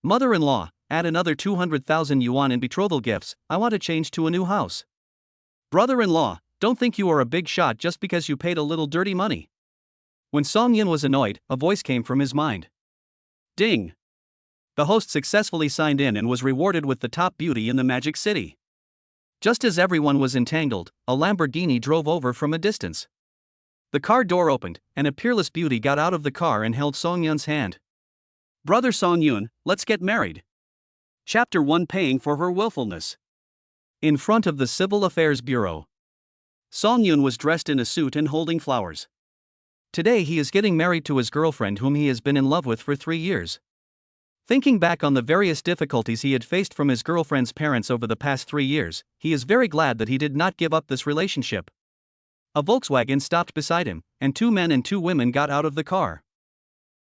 Mother-in-law, add another 200,000 yuan in betrothal gifts, I want to change to a new house. Brother-in-law, don't think you are a big shot just because you paid a little dirty money. When Song Yun was annoyed, a voice came from his mind. Ding! The host successfully signed in and was rewarded with the top beauty in the Magic City. Just as everyone was entangled, a Lamborghini drove over from a distance. The car door opened, and a peerless beauty got out of the car and held Song Yun's hand. Brother Song Yun, let's get married. Chapter 1: Paying for her willfulness. In front of the Civil Affairs Bureau. Song Yun was dressed in a suit and holding flowers. Today he is getting married to his girlfriend whom he has been in love with for 3 years. Thinking back on the various difficulties he had faced from his girlfriend's parents over the past 3 years, he is very glad that he did not give up this relationship. A Volkswagen stopped beside him, and 2 men and 2 women got out of the car.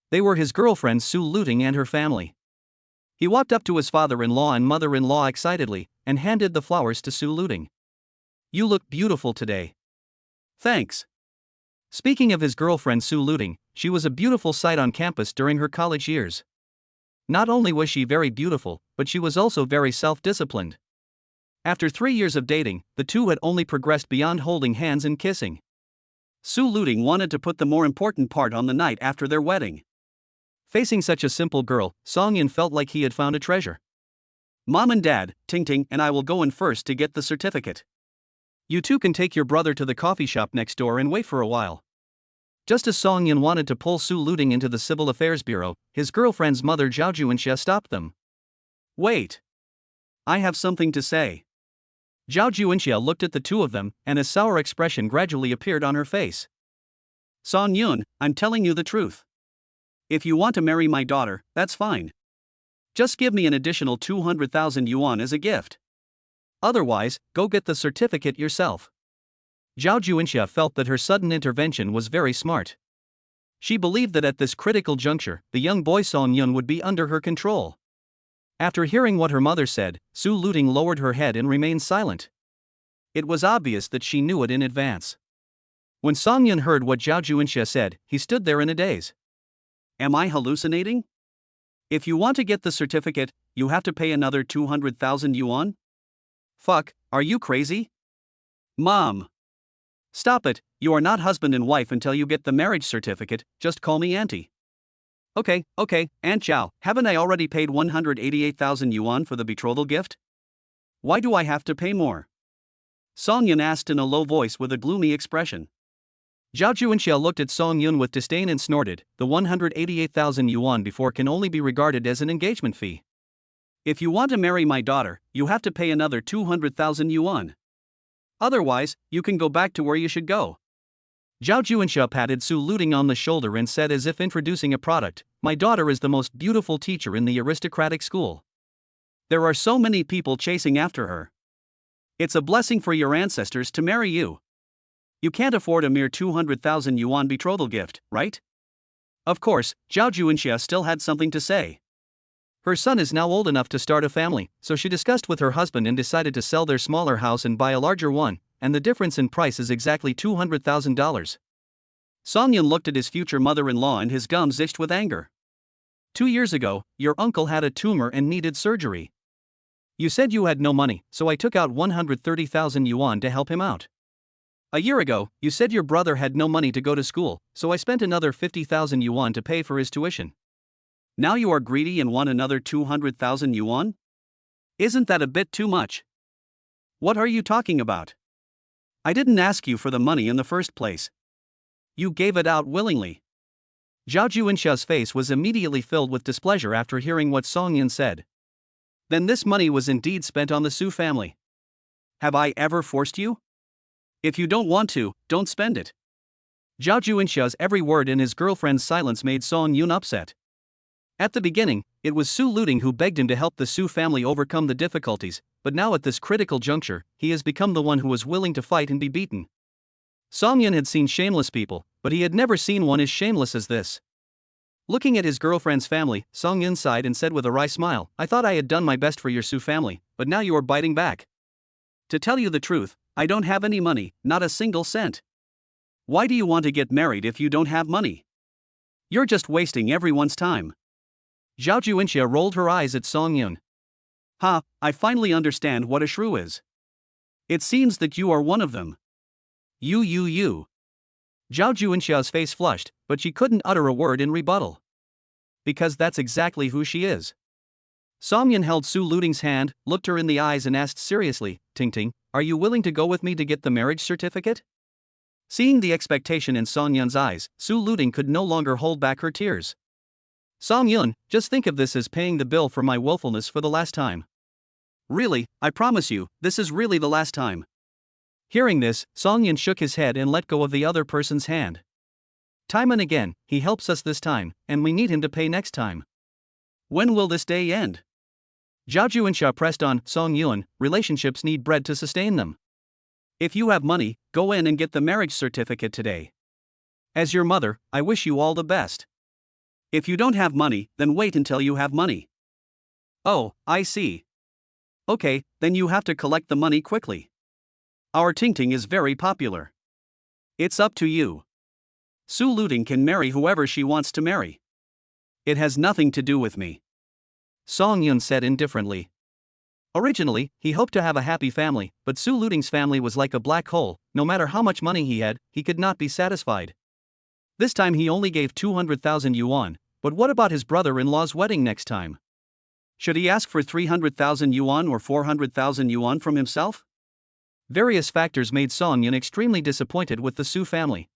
They were his girlfriend Su Luting and her family. He walked up to his father-in-law and mother-in-law excitedly, and handed the flowers to Su Luting. You look beautiful today. Thanks. Speaking of his girlfriend Su Luting, she was a beautiful sight on campus during her college years. Not only was she very beautiful, but she was also very self-disciplined. After 3 years of dating, the two had only progressed beyond holding hands and kissing. Su Luting wanted to put the more important part on the night after their wedding. Facing such a simple girl, Song Yun felt like he had found a treasure. Mom and Dad, Ting Ting and I will go in first to get the certificate. You two can take your brother to the coffee shop next door and wait for a while. Just as Song Yun wanted to pull Su Luting into the Civil Affairs Bureau, his girlfriend's mother Zhao Juanxia stopped them. Wait. I have something to say. Zhao Juanxia looked at the two of them, and a sour expression gradually appeared on her face. Song Yun, I'm telling you the truth. If you want to marry my daughter, that's fine. Just give me an additional 200,000 yuan as a gift. Otherwise, go get the certificate yourself. Zhao Juanxia felt that her sudden intervention was very smart. She believed that at this critical juncture, the young boy Song Yun would be under her control. After hearing what her mother said, Su Luting lowered her head and remained silent. It was obvious that she knew it in advance. When Song Yun heard what Zhao Juanxia said, he stood there in a daze. Am I hallucinating? If you want to get the certificate, you have to pay another 200,000 yuan? Fuck, are you crazy? Mom! Stop it, you are not husband and wife until you get the marriage certificate, just call me auntie. Okay, Aunt Zhao, haven't I already paid 188,000 yuan for the betrothal gift? Why do I have to pay more? Song Yun asked in a low voice with a gloomy expression. Zhao Juanxia looked at Song Yun with disdain and snorted, the 188,000 yuan before can only be regarded as an engagement fee. If you want to marry my daughter, you have to pay another 200,000 yuan. Otherwise, you can go back to where you should go. Zhao Juanxia patted Su Luting on the shoulder and said as if introducing a product, my daughter is the most beautiful teacher in the aristocratic school. There are so many people chasing after her. It's a blessing for your ancestors to marry you. You can't afford a mere 200,000 yuan betrothal gift, right? Of course, Zhao Juanxia still had something to say. Her son is now old enough to start a family, so she discussed with her husband and decided to sell their smaller house and buy a larger one, and the difference in price is exactly $200,000. Song Yun looked at his future mother-in-law and his gums itched with anger. 2 years ago, your uncle had a tumor and needed surgery. You said you had no money, so I took out 130,000 yuan to help him out. A year ago, you said your brother had no money to go to school, so I spent another 50,000 yuan to pay for his tuition. Now you are greedy and want another 200,000 yuan? Isn't that a bit too much? What are you talking about? I didn't ask you for the money in the first place. You gave it out willingly. Zhao Juanxia's face was immediately filled with displeasure after hearing what Song Yun said. Then this money was indeed spent on the Su family. Have I ever forced you? If you don't want to, don't spend it. Zhao Juanxia's every word in his girlfriend's silence made Song Yun upset. At the beginning, it was Su Luting who begged him to help the Su family overcome the difficulties, but now at this critical juncture, he has become the one who was willing to fight and be beaten. Song Yun had seen shameless people, but he had never seen one as shameless as this. Looking at his girlfriend's family, Song Yun sighed and said with a wry smile, I thought I had done my best for your Su family, but now you are biting back. To tell you the truth, I don't have any money, not a single cent. Why do you want to get married if you don't have money? You're just wasting everyone's time. Zhao Juinxia rolled her eyes at Song Yun. Ha, I finally understand what a shrew is. It seems that you are one of them. You. Zhao Juinxia's face flushed, but she couldn't utter a word in rebuttal. Because that's exactly who she is. Song Yun held Su Luting's hand, looked her in the eyes and asked seriously, Ting, are you willing to go with me to get the marriage certificate? Seeing the expectation in Song Yun's eyes, Su Luting could no longer hold back her tears. Song Yun, just think of this as paying the bill for my willfulness for the last time. Really, I promise you, this is really the last time. Hearing this, Song Yun shook his head and let go of the other person's hand. Time and again, he helps us this time, and we need him to pay next time. When will this day end? Zhao Juinxia pressed on, Song Yun, relationships need bread to sustain them. If you have money, go in and get the marriage certificate today. As your mother, I wish you all the best. If you don't have money, then wait until you have money. Oh, I see. Okay, then you have to collect the money quickly. Our Ting is very popular. It's up to you. Su Luting can marry whoever she wants to marry. It has nothing to do with me. Song Yun said indifferently. Originally, he hoped to have a happy family, but Su Luting's family was like a black hole. No matter how much money he had, he could not be satisfied. This time he only gave 200,000 yuan, but what about his brother-in-law's wedding next time? Should he ask for 300,000 yuan or 400,000 yuan from himself? Various factors made Song Yun extremely disappointed with the Su family.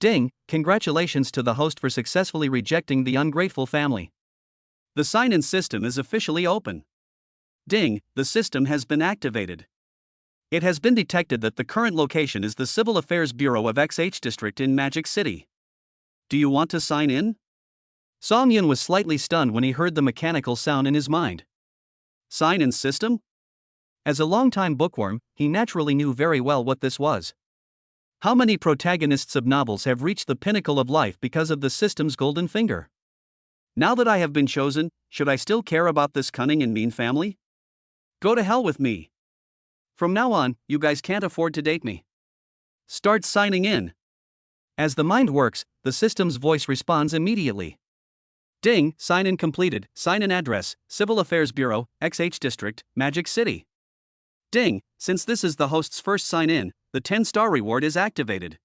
Ding, congratulations to the host for successfully rejecting the ungrateful family. The sign-in system is officially open. Ding, the system has been activated. It has been detected that the current location is the Civil Affairs Bureau of XH District in Magic City. Do you want to sign in? Song Yun was slightly stunned when he heard the mechanical sound in his mind. Sign-in system? As a longtime bookworm, he naturally knew very well what this was. How many protagonists of novels have reached the pinnacle of life because of the system's golden finger? Now that I have been chosen, should I still care about this cunning and mean family? Go to hell with me. From now on, you guys can't afford to date me. Start signing in. As the mind works, the system's voice responds immediately. Ding, sign-in completed, sign-in address, Civil Affairs Bureau, XH District, Magic City. Ding, since this is the host's first sign-in, the 10-star reward is activated.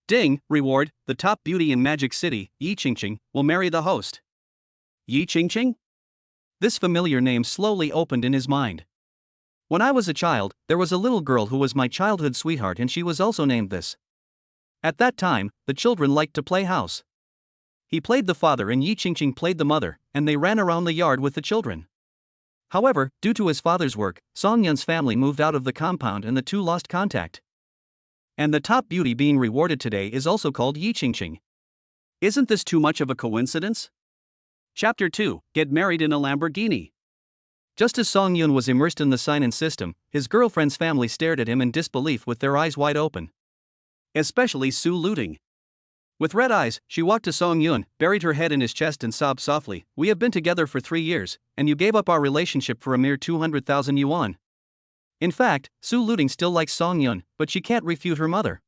Ding, reward, the top beauty in Magic City, Yi Qingqing, will marry the host. Yi Qingqing? This familiar name slowly opened in his mind. When I was a child, there was a little girl who was my childhood sweetheart and she was also named this. At that time, the children liked to play house. He played the father and Yi Qingqing played the mother, and they ran around the yard with the children. However, due to his father's work, Song Yun's family moved out of the compound and the two lost contact. And the top beauty being rewarded today is also called Yi Qingqing. Isn't this too much of a coincidence? Chapter 2, Get Married in a Lamborghini. Just as Song Yun was immersed in the sign-in system, his girlfriend's family stared at him in disbelief with their eyes wide open. Especially Su Luting. With red eyes, she walked to Song Yun, buried her head in his chest and sobbed softly, We have been together for 3 years, and you gave up our relationship for a mere 200,000 yuan. In fact, Su Luting still likes Song Yun, but she can't refute her mother.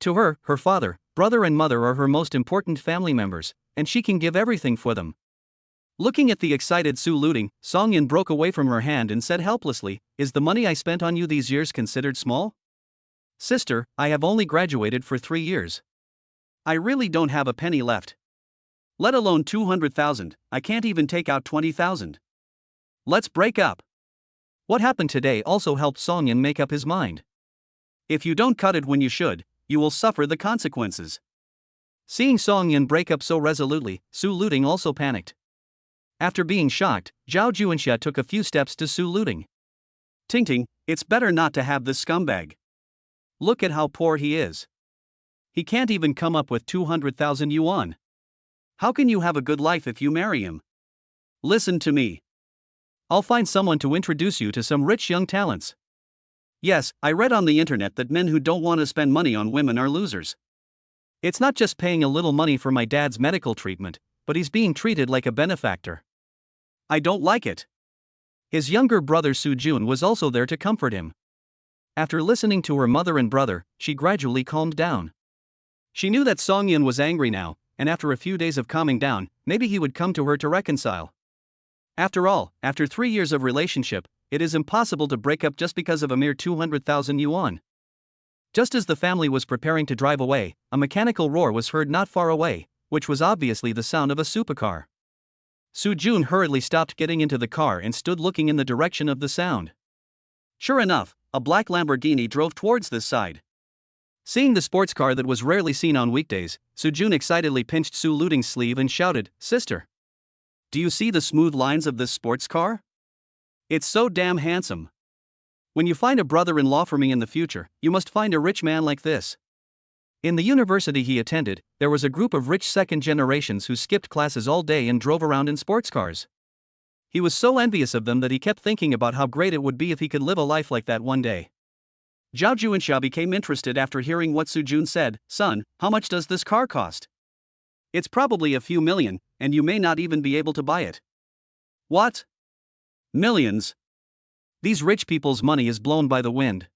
To her, her father, brother and mother are her most important family members, and she can give everything for them. Looking at the excited Su Luting, Song Yun broke away from her hand and said helplessly, Is the money I spent on you these years considered small? Sister, I have only graduated for 3 years. I really don't have a penny left. Let alone 200,000, I can't even take out 20,000. Let's break up. What happened today also helped Song Yun make up his mind. If you don't cut it when you should, you will suffer the consequences. Seeing Song Yun break up so resolutely, Su Luting also panicked. After being shocked, Zhao Juinxia took a few steps to Su Luting. Ting, it's better not to have this scumbag. Look at how poor he is. He can't even come up with 200,000 yuan. How can you have a good life if you marry him? Listen to me. I'll find someone to introduce you to some rich young talents. Yes, I read on the internet that men who don't want to spend money on women are losers. It's not just paying a little money for my dad's medical treatment, but he's being treated like a benefactor. I don't like it. His younger brother Su Jun was also there to comfort him. After listening to her mother and brother, she gradually calmed down. She knew that Song Yun was angry now, and after a few days of calming down, maybe he would come to her to reconcile. After all, after 3 years of relationship, it is impossible to break up just because of a mere 200,000 yuan. Just as the family was preparing to drive away, a mechanical roar was heard not far away, which was obviously the sound of a supercar. Su-jun hurriedly stopped getting into the car and stood looking in the direction of the sound. Sure enough, a black Lamborghini drove towards this side. Seeing the sports car that was rarely seen on weekdays, Su-jun excitedly pinched Su Luting's sleeve and shouted, "Sister! Do you see the smooth lines of this sports car? It's so damn handsome. When you find a brother-in-law for me in the future, you must find a rich man like this." In the university he attended, there was a group of rich second generations who skipped classes all day and drove around in sports cars. He was so envious of them that he kept thinking about how great it would be if he could live a life like that one day. Zhao Junsha became interested after hearing what Su-jun said. "Son, how much does this car cost?" "It's probably a few million, and you may not even be able to buy it." "What? Millions? These rich people's money is blown by the wind.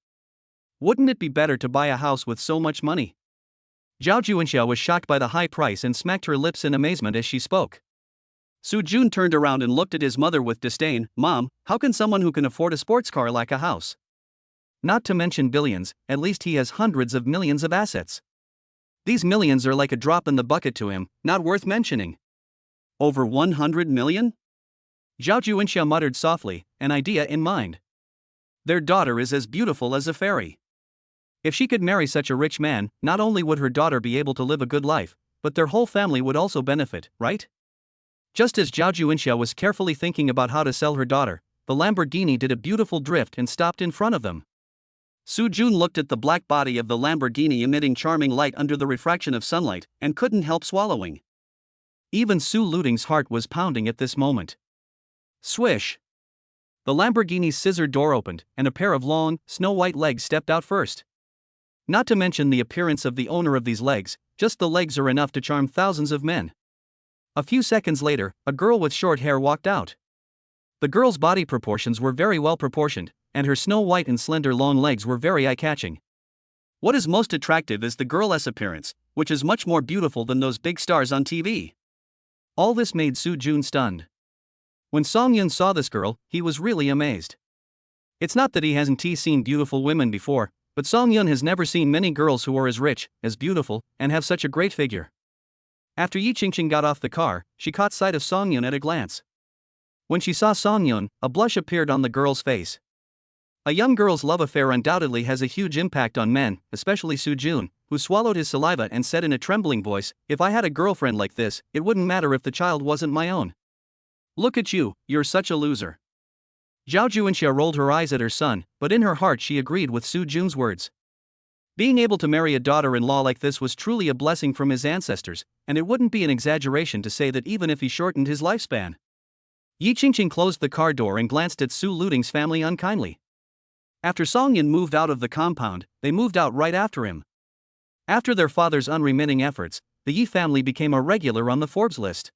Wouldn't it be better to buy a house with so much money?" Zhao Junsha was shocked by the high price and smacked her lips in amazement as she spoke. Su-jun turned around and looked at his mother with disdain. "Mom, how can someone who can afford a sports car lack a house? Not to mention billions, at least he has hundreds of millions of assets. These millions are like a drop in the bucket to him, not worth mentioning." "Over 100 million? Zhao Junsha muttered softly, an idea in mind. "Their daughter is as beautiful as a fairy. If she could marry such a rich man, not only would her daughter be able to live a good life, but their whole family would also benefit, right?" Just as Zhao Junsha was carefully thinking about how to sell her daughter, the Lamborghini did a beautiful drift and stopped in front of them. Su-jun looked at the black body of the Lamborghini emitting charming light under the refraction of sunlight, and couldn't help swallowing. Even Su Luting's heart was pounding at this moment. Swish! The Lamborghini's scissor door opened, and a pair of long, snow-white legs stepped out first. Not to mention the appearance of the owner of these legs, just the legs are enough to charm thousands of men. A few seconds later, a girl with short hair walked out. The girl's body proportions were very well proportioned, and her snow-white and slender long legs were very eye-catching. What is most attractive is the girl's appearance, which is much more beautiful than those big stars on TV. All this made Su-jun stunned. When Song-yun saw this girl, he was really amazed. It's not that he hasn't seen beautiful women before, but Song-yun has never seen many girls who are as rich, as beautiful, and have such a great figure. After Yi Qingqing got off the car, she caught sight of Song-yun at a glance. When she saw Song-yun, a blush appeared on the girl's face. A young girl's love affair undoubtedly has a huge impact on men, especially Su-jun, who swallowed his saliva and said in a trembling voice, "If I had a girlfriend like this, it wouldn't matter if the child wasn't my own. Look at you, you're such a loser." Zhao Junsha rolled her eyes at her son, but in her heart she agreed with Su-jun's words. Being able to marry a daughter-in-law like this was truly a blessing from his ancestors, and it wouldn't be an exaggeration to say that even if he shortened his lifespan. Yi Qingqing closed the car door and glanced at Su Luting's family unkindly. After Song-yun moved out of the compound, they moved out right after him. After their father's unremitting efforts, the Yi family became a regular on the Forbes list.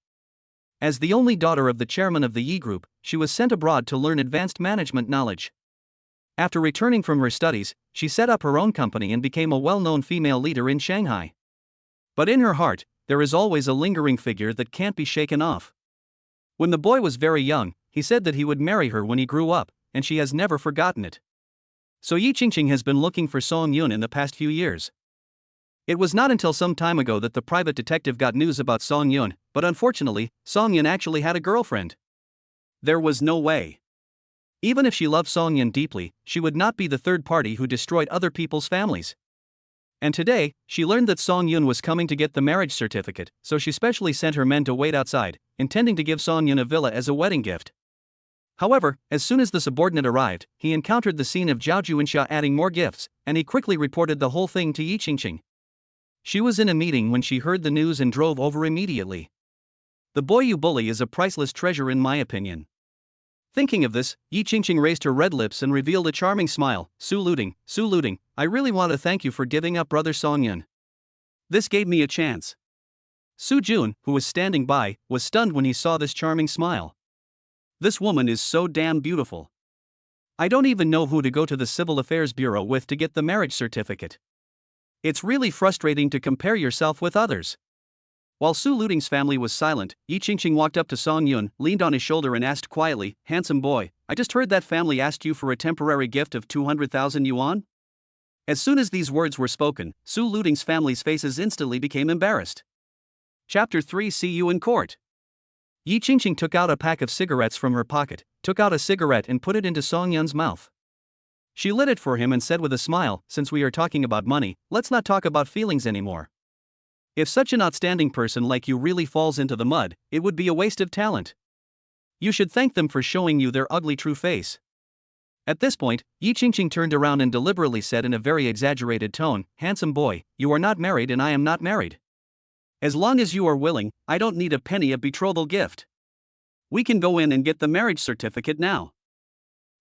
As the only daughter of the chairman of the Yi Group, she was sent abroad to learn advanced management knowledge. After returning from her studies, she set up her own company and became a well-known female leader in Shanghai. But in her heart, there is always a lingering figure that can't be shaken off. When the boy was very young, he said that he would marry her when he grew up, and she has never forgotten it. So Yi Qingqing has been looking for Song-yun in the past few years. It was not until some time ago that the private detective got news about Song-yun, but unfortunately, Song-yun actually had a girlfriend. There was no way. Even if she loved Song-yun deeply, she would not be the third party who destroyed other people's families. And today, she learned that Song-yun was coming to get the marriage certificate, so she specially sent her men to wait outside, intending to give Song-yun a villa as a wedding gift. However, as soon as the subordinate arrived, he encountered the scene of Zhao Junsha adding more gifts, and he quickly reported the whole thing to Yi Qingqing. She was in a meeting when she heard the news and drove over immediately. The boy you bully is a priceless treasure in my opinion. Thinking of this, Yi Qingqing raised her red lips and revealed a charming smile. Su Luting, I really want to thank you for giving up brother Song-yun. This gave me a chance. Su-jun, who was standing by, was stunned when he saw this charming smile. This woman is so damn beautiful. I don't even know who to go to the Civil Affairs Bureau with to get the marriage certificate. It's really frustrating to compare yourself with others. While Su Luting's family was silent, Yi Qingqing walked up to Song Yun, leaned on his shoulder and asked quietly, "Handsome boy, I just heard that family asked you for a temporary gift of 200,000 yuan?" As soon as these words were spoken, Su Luting's family's faces instantly became embarrassed. Chapter 3. See you in court. Yi Qingqing took out a pack of cigarettes from her pocket, took out a cigarette and put it into Song Yun's mouth. She lit it for him and said with a smile, "Since we are talking about money, let's not talk about feelings anymore. If such an outstanding person like you really falls into the mud, it would be a waste of talent. You should thank them for showing you their ugly true face." At this point, Yi Qingqing turned around and deliberately said in a very exaggerated tone, "Handsome boy, you are not married and I am not married. As long as you are willing, I don't need a penny of betrothal gift. We can go in and get the marriage certificate now."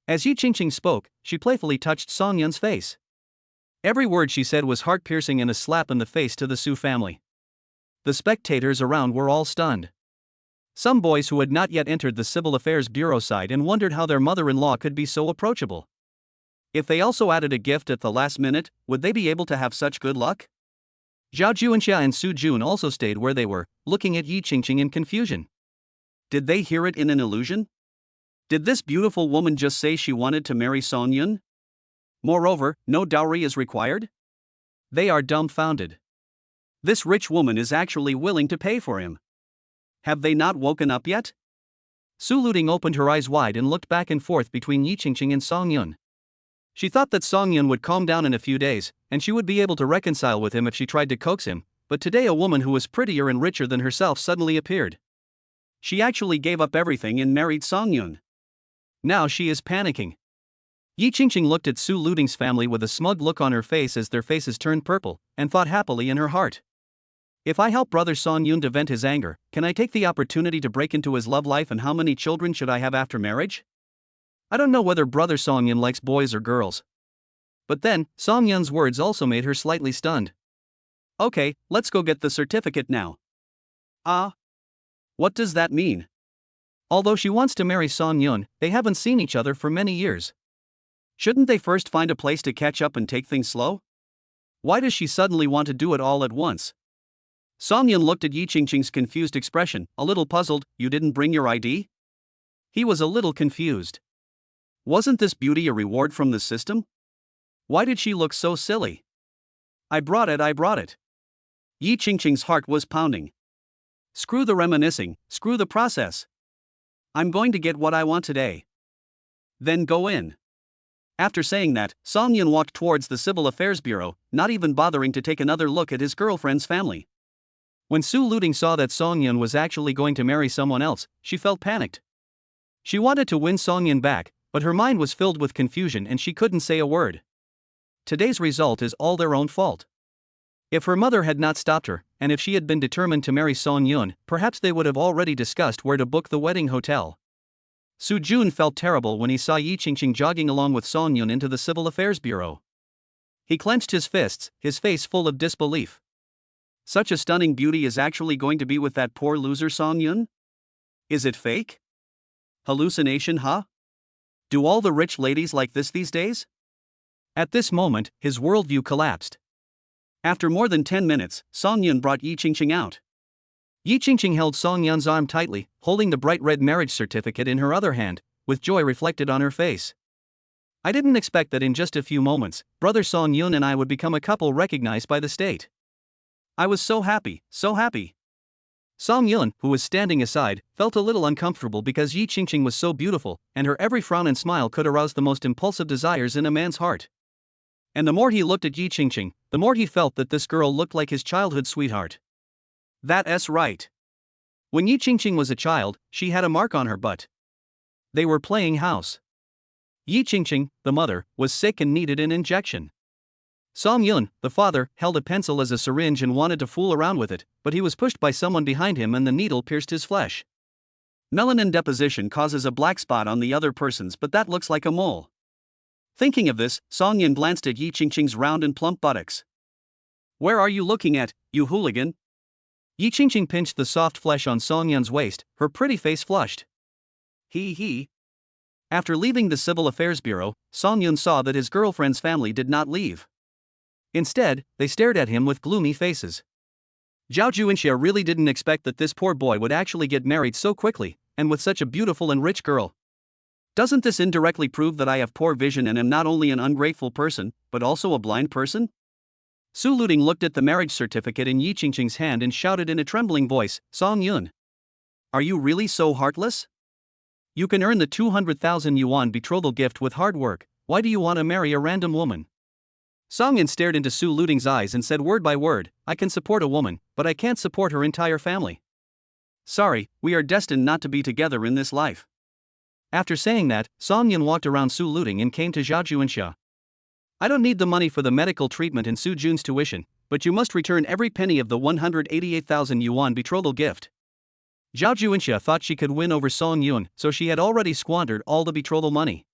As Yi Qingqing spoke, she playfully touched Song Yun's face. Every word she said was heart-piercing and a slap in the face to the Su family. The spectators around were all stunned. Some boys who had not yet entered the Civil Affairs Bureau sighed and wondered how their mother-in-law could be so approachable. If they also added a gift at the last minute, would they be able to have such good luck? Zhao Juanxia and Su Jun also stayed where they were, looking at Yi Qingqing in confusion. Did they hear it in an illusion? Did this beautiful woman just say she wanted to marry Song Yun? Moreover, no dowry is required? They are dumbfounded. This rich woman is actually willing to pay for him. Have they not woken up yet? Su Luting opened her eyes wide and looked back and forth between Yi Qingqing and Song Yun. She thought that Song Yun would calm down in a few days, and she would be able to reconcile with him if she tried to coax him, but today a woman who was prettier and richer than herself suddenly appeared. She actually gave up everything and married Song Yun. Now she is panicking. Yi Qingqing looked at Su Luting's family with a smug look on her face as their faces turned purple, and thought happily in her heart. If I help brother Song Yun to vent his anger, can I take the opportunity to break into his love life, and how many children should I have after marriage? I don't know whether brother Song Yun likes boys or girls. But then, Song Yun's words also made her slightly stunned. Okay, let's go get the certificate now. Ah? What does that mean? Although she wants to marry Song Yun, they haven't seen each other for many years. Shouldn't they first find a place to catch up and take things slow? Why does she suddenly want to do it all at once? Song Yun looked at Yi Qingqing's confused expression, a little puzzled. You didn't bring your ID? He was a little confused. Wasn't this beauty a reward from the system? Why did she look so silly? I brought it. Yi Qingqing's heart was pounding. Screw the reminiscing, screw the process. I'm going to get what I want today. Then go in. After saying that, Song Yun walked towards the Civil Affairs Bureau, not even bothering to take another look at his girlfriend's family. When Su Luting saw that Song Yun was actually going to marry someone else, she felt panicked. She wanted to win Song Yun back, but her mind was filled with confusion and she couldn't say a word. Today's result is all their own fault. If her mother had not stopped her, and if she had been determined to marry Song Yun, perhaps they would have already discussed where to book the wedding hotel. Su Jun felt terrible when he saw Yi Qingqing jogging along with Song Yun into the Civil Affairs Bureau. He clenched his fists, his face full of disbelief. Such a stunning beauty is actually going to be with that poor loser Song Yun? Is it fake? Hallucination, huh? Do all the rich ladies like this these days? At this moment, his worldview collapsed. After more than 10 minutes, Song Yun brought Yi Qingqing out. Yi Qingqing held Song Yun's arm tightly, holding the bright red marriage certificate in her other hand, with joy reflected on her face. I didn't expect that in just a few moments, brother Song Yun and I would become a couple recognized by the state. I was so happy, so happy. Song Yun, who was standing aside, felt a little uncomfortable because Yi Qingqing was so beautiful, and her every frown and smile could arouse the most impulsive desires in a man's heart. And the more he looked at Yi Qingqing, the more he felt that this girl looked like his childhood sweetheart. That's right. When Yi Qingqing was a child, she had a mark on her butt. They were playing house. Yi Qingqing, the mother, was sick and needed an injection. Song Yun, the father, held a pencil as a syringe and wanted to fool around with it, but he was pushed by someone behind him and the needle pierced his flesh. Melanin deposition causes a black spot on the other person's, but that looks like a mole. Thinking of this, Song Yun glanced at Yi Qingqing's round and plump buttocks. Where are you looking at, you hooligan? Yi Qingqing pinched the soft flesh on Song Yun's waist, her pretty face flushed. He. After leaving the Civil Affairs Bureau, Song Yun saw that his girlfriend's family did not leave. Instead, they stared at him with gloomy faces. Zhao Juinxia really didn't expect that this poor boy would actually get married so quickly, and with such a beautiful and rich girl. Doesn't this indirectly prove that I have poor vision and am not only an ungrateful person, but also a blind person? Su Luting looked at the marriage certificate in Yi Qingqing's hand and shouted in a trembling voice, Song Yun. Are you really so heartless? You can earn the 200,000 yuan betrothal gift with hard work, why do you want to marry a random woman? Song Yun stared into Su Luting's eyes and said word by word, I can support a woman, but I can't support her entire family. Sorry, we are destined not to be together in this life. After saying that, Song Yun walked around Su Luting and came to Zhao Juinxia. I don't need the money for the medical treatment and Su Jun's tuition, but you must return every penny of the 188,000 yuan betrothal gift. Zhao Juinxia thought she could win over Song Yun, so she had already squandered all the betrothal money.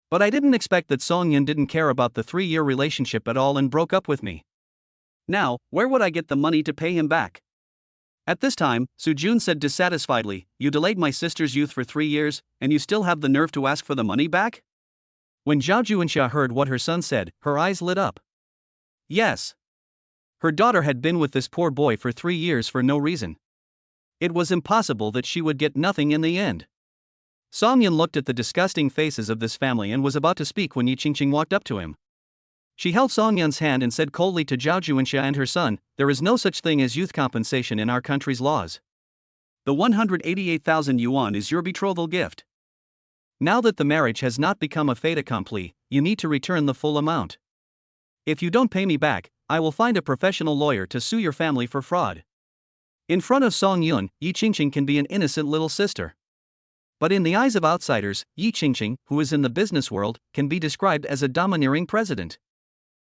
But I didn't expect that Song Yun didn't care about the 3-year relationship at all and broke up with me. Now, where would I get the money to pay him back? At this time, Su Jun said dissatisfiedly, you delayed my sister's youth for 3 years, and you still have the nerve to ask for the money back? When Zhao Juinxia heard what her son said, her eyes lit up. Yes. Her daughter had been with this poor boy for 3 years for no reason. It was impossible that she would get nothing in the end. Song Yun looked at the disgusting faces of this family and was about to speak when Yi Qingqing walked up to him. She held Song Yun's hand and said coldly to Zhao Juinxia and her son, there is no such thing as youth compensation in our country's laws. The 188,000 yuan is your betrothal gift. Now that the marriage has not become a fait accompli, you need to return the full amount. If you don't pay me back, I will find a professional lawyer to sue your family for fraud. In front of Song Yun, Yi Qingqing can be an innocent little sister. But in the eyes of outsiders, Yi Qingqing, who is in the business world, can be described as a domineering president.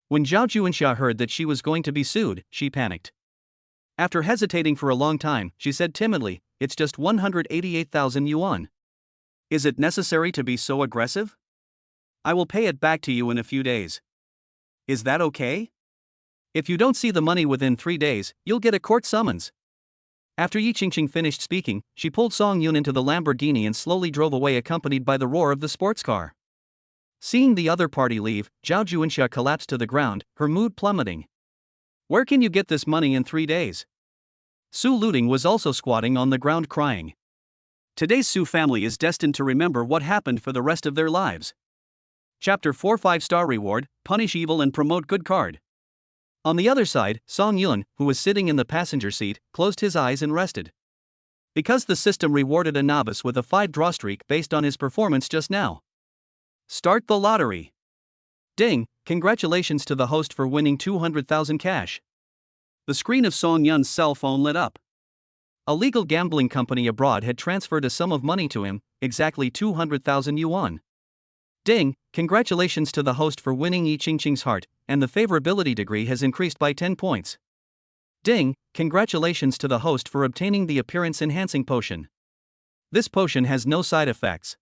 When Zhao Juinxia heard that she was going to be sued, she panicked. After hesitating for a long time, she said timidly, it's just 188,000 yuan. Is it necessary to be so aggressive? I will pay it back to you in a few days. Is that okay? If you don't see the money within 3 days, you'll get a court summons. After Yi Qingqing finished speaking, she pulled Song Yun into the Lamborghini and slowly drove away accompanied by the roar of the sports car. Seeing the other party leave, Zhao Juinxia collapsed to the ground, her mood plummeting. Where can you get this money in 3 days? Su Luting was also squatting on the ground crying. Today's Su family is destined to remember what happened for the rest of their lives. Chapter 4 5-star reward, punish evil and promote good card. On the other side, Song Yun, who was sitting in the passenger seat, closed his eyes and rested. Because the system rewarded a novice with a 5-draw streak based on his performance just now. Start the lottery. Ding, congratulations to the host for winning 200,000 cash. The screen of Song Yun's cell phone lit up. A legal gambling company abroad had transferred a sum of money to him, exactly 200,000 yuan. Ding, congratulations to the host for winning Yi Qingqing's heart, and the favorability degree has increased by 10 points. Ding, congratulations to the host for obtaining the appearance-enhancing potion. This potion has no side effects.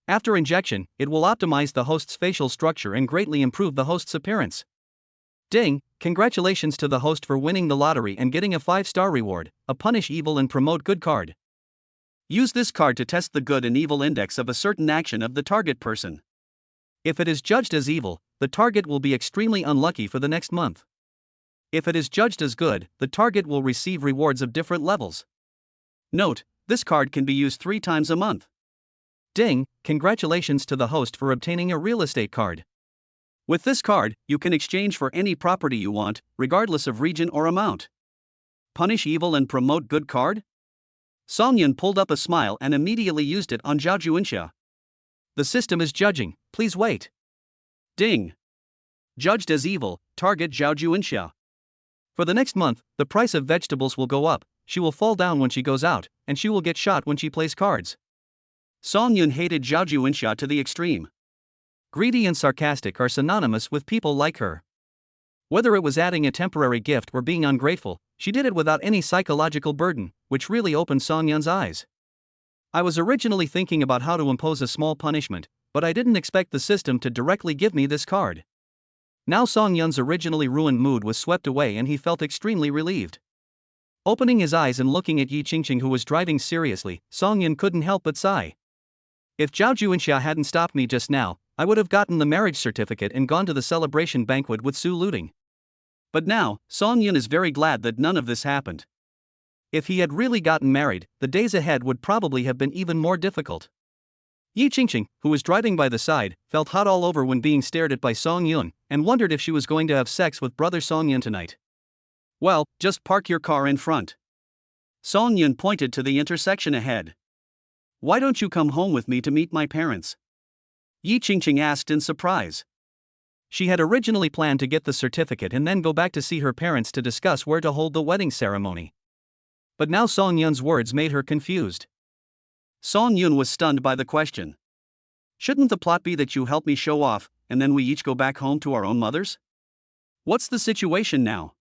After injection, it will optimize the host's facial structure and greatly improve the host's appearance. Ding, congratulations to the host for winning the lottery and getting a 5-star reward, a punish evil and promote good card. Use this card to test the good and evil index of a certain action of the target person. If it is judged as evil, the target will be extremely unlucky for the next month. If it is judged as good, the target will receive rewards of different levels. Note, this card can be used 3 times a month. Ding, congratulations to the host for obtaining a real estate card. With this card, you can exchange for any property you want, regardless of region or amount. Punish evil and promote good card? Song Yun pulled up a smile and immediately used it on Zhao Juinxia. The system is judging, please wait. Ding. Judged as evil, target Zhao Juinxia. For the next month, the price of vegetables will go up, she will fall down when she goes out, and she will get shot when she plays cards. Song Yun hated Zhao Juinxia to the extreme. Greedy and sarcastic are synonymous with people like her. Whether it was adding a temporary gift or being ungrateful, she did it without any psychological burden, which really opened Song Yun's eyes. I was originally thinking about how to impose a small punishment, but I didn't expect the system to directly give me this card. Now Song Yun's originally ruined mood was swept away and he felt extremely relieved. Opening his eyes and looking at Yi Qingqing who was driving seriously, Song Yun couldn't help but sigh. If Zhao Juinxia hadn't stopped me just now, I would have gotten the marriage certificate and gone to the celebration banquet with Su Luting. But now, Song Yun is very glad that none of this happened. If he had really gotten married, the days ahead would probably have been even more difficult. Yi Qingqing, who was driving by the side, felt hot all over when being stared at by Song Yun, and wondered if she was going to have sex with brother Song Yun tonight. Well, just park your car in front. Song Yun pointed to the intersection ahead. Why don't you come home with me to meet my parents? Yi Qingqing asked in surprise. She had originally planned to get the certificate and then go back to see her parents to discuss where to hold the wedding ceremony. But now Song Yun's words made her confused. Song Yun was stunned by the question. Shouldn't the plot be that you help me show off, and then we each go back home to our own mothers? What's the situation now?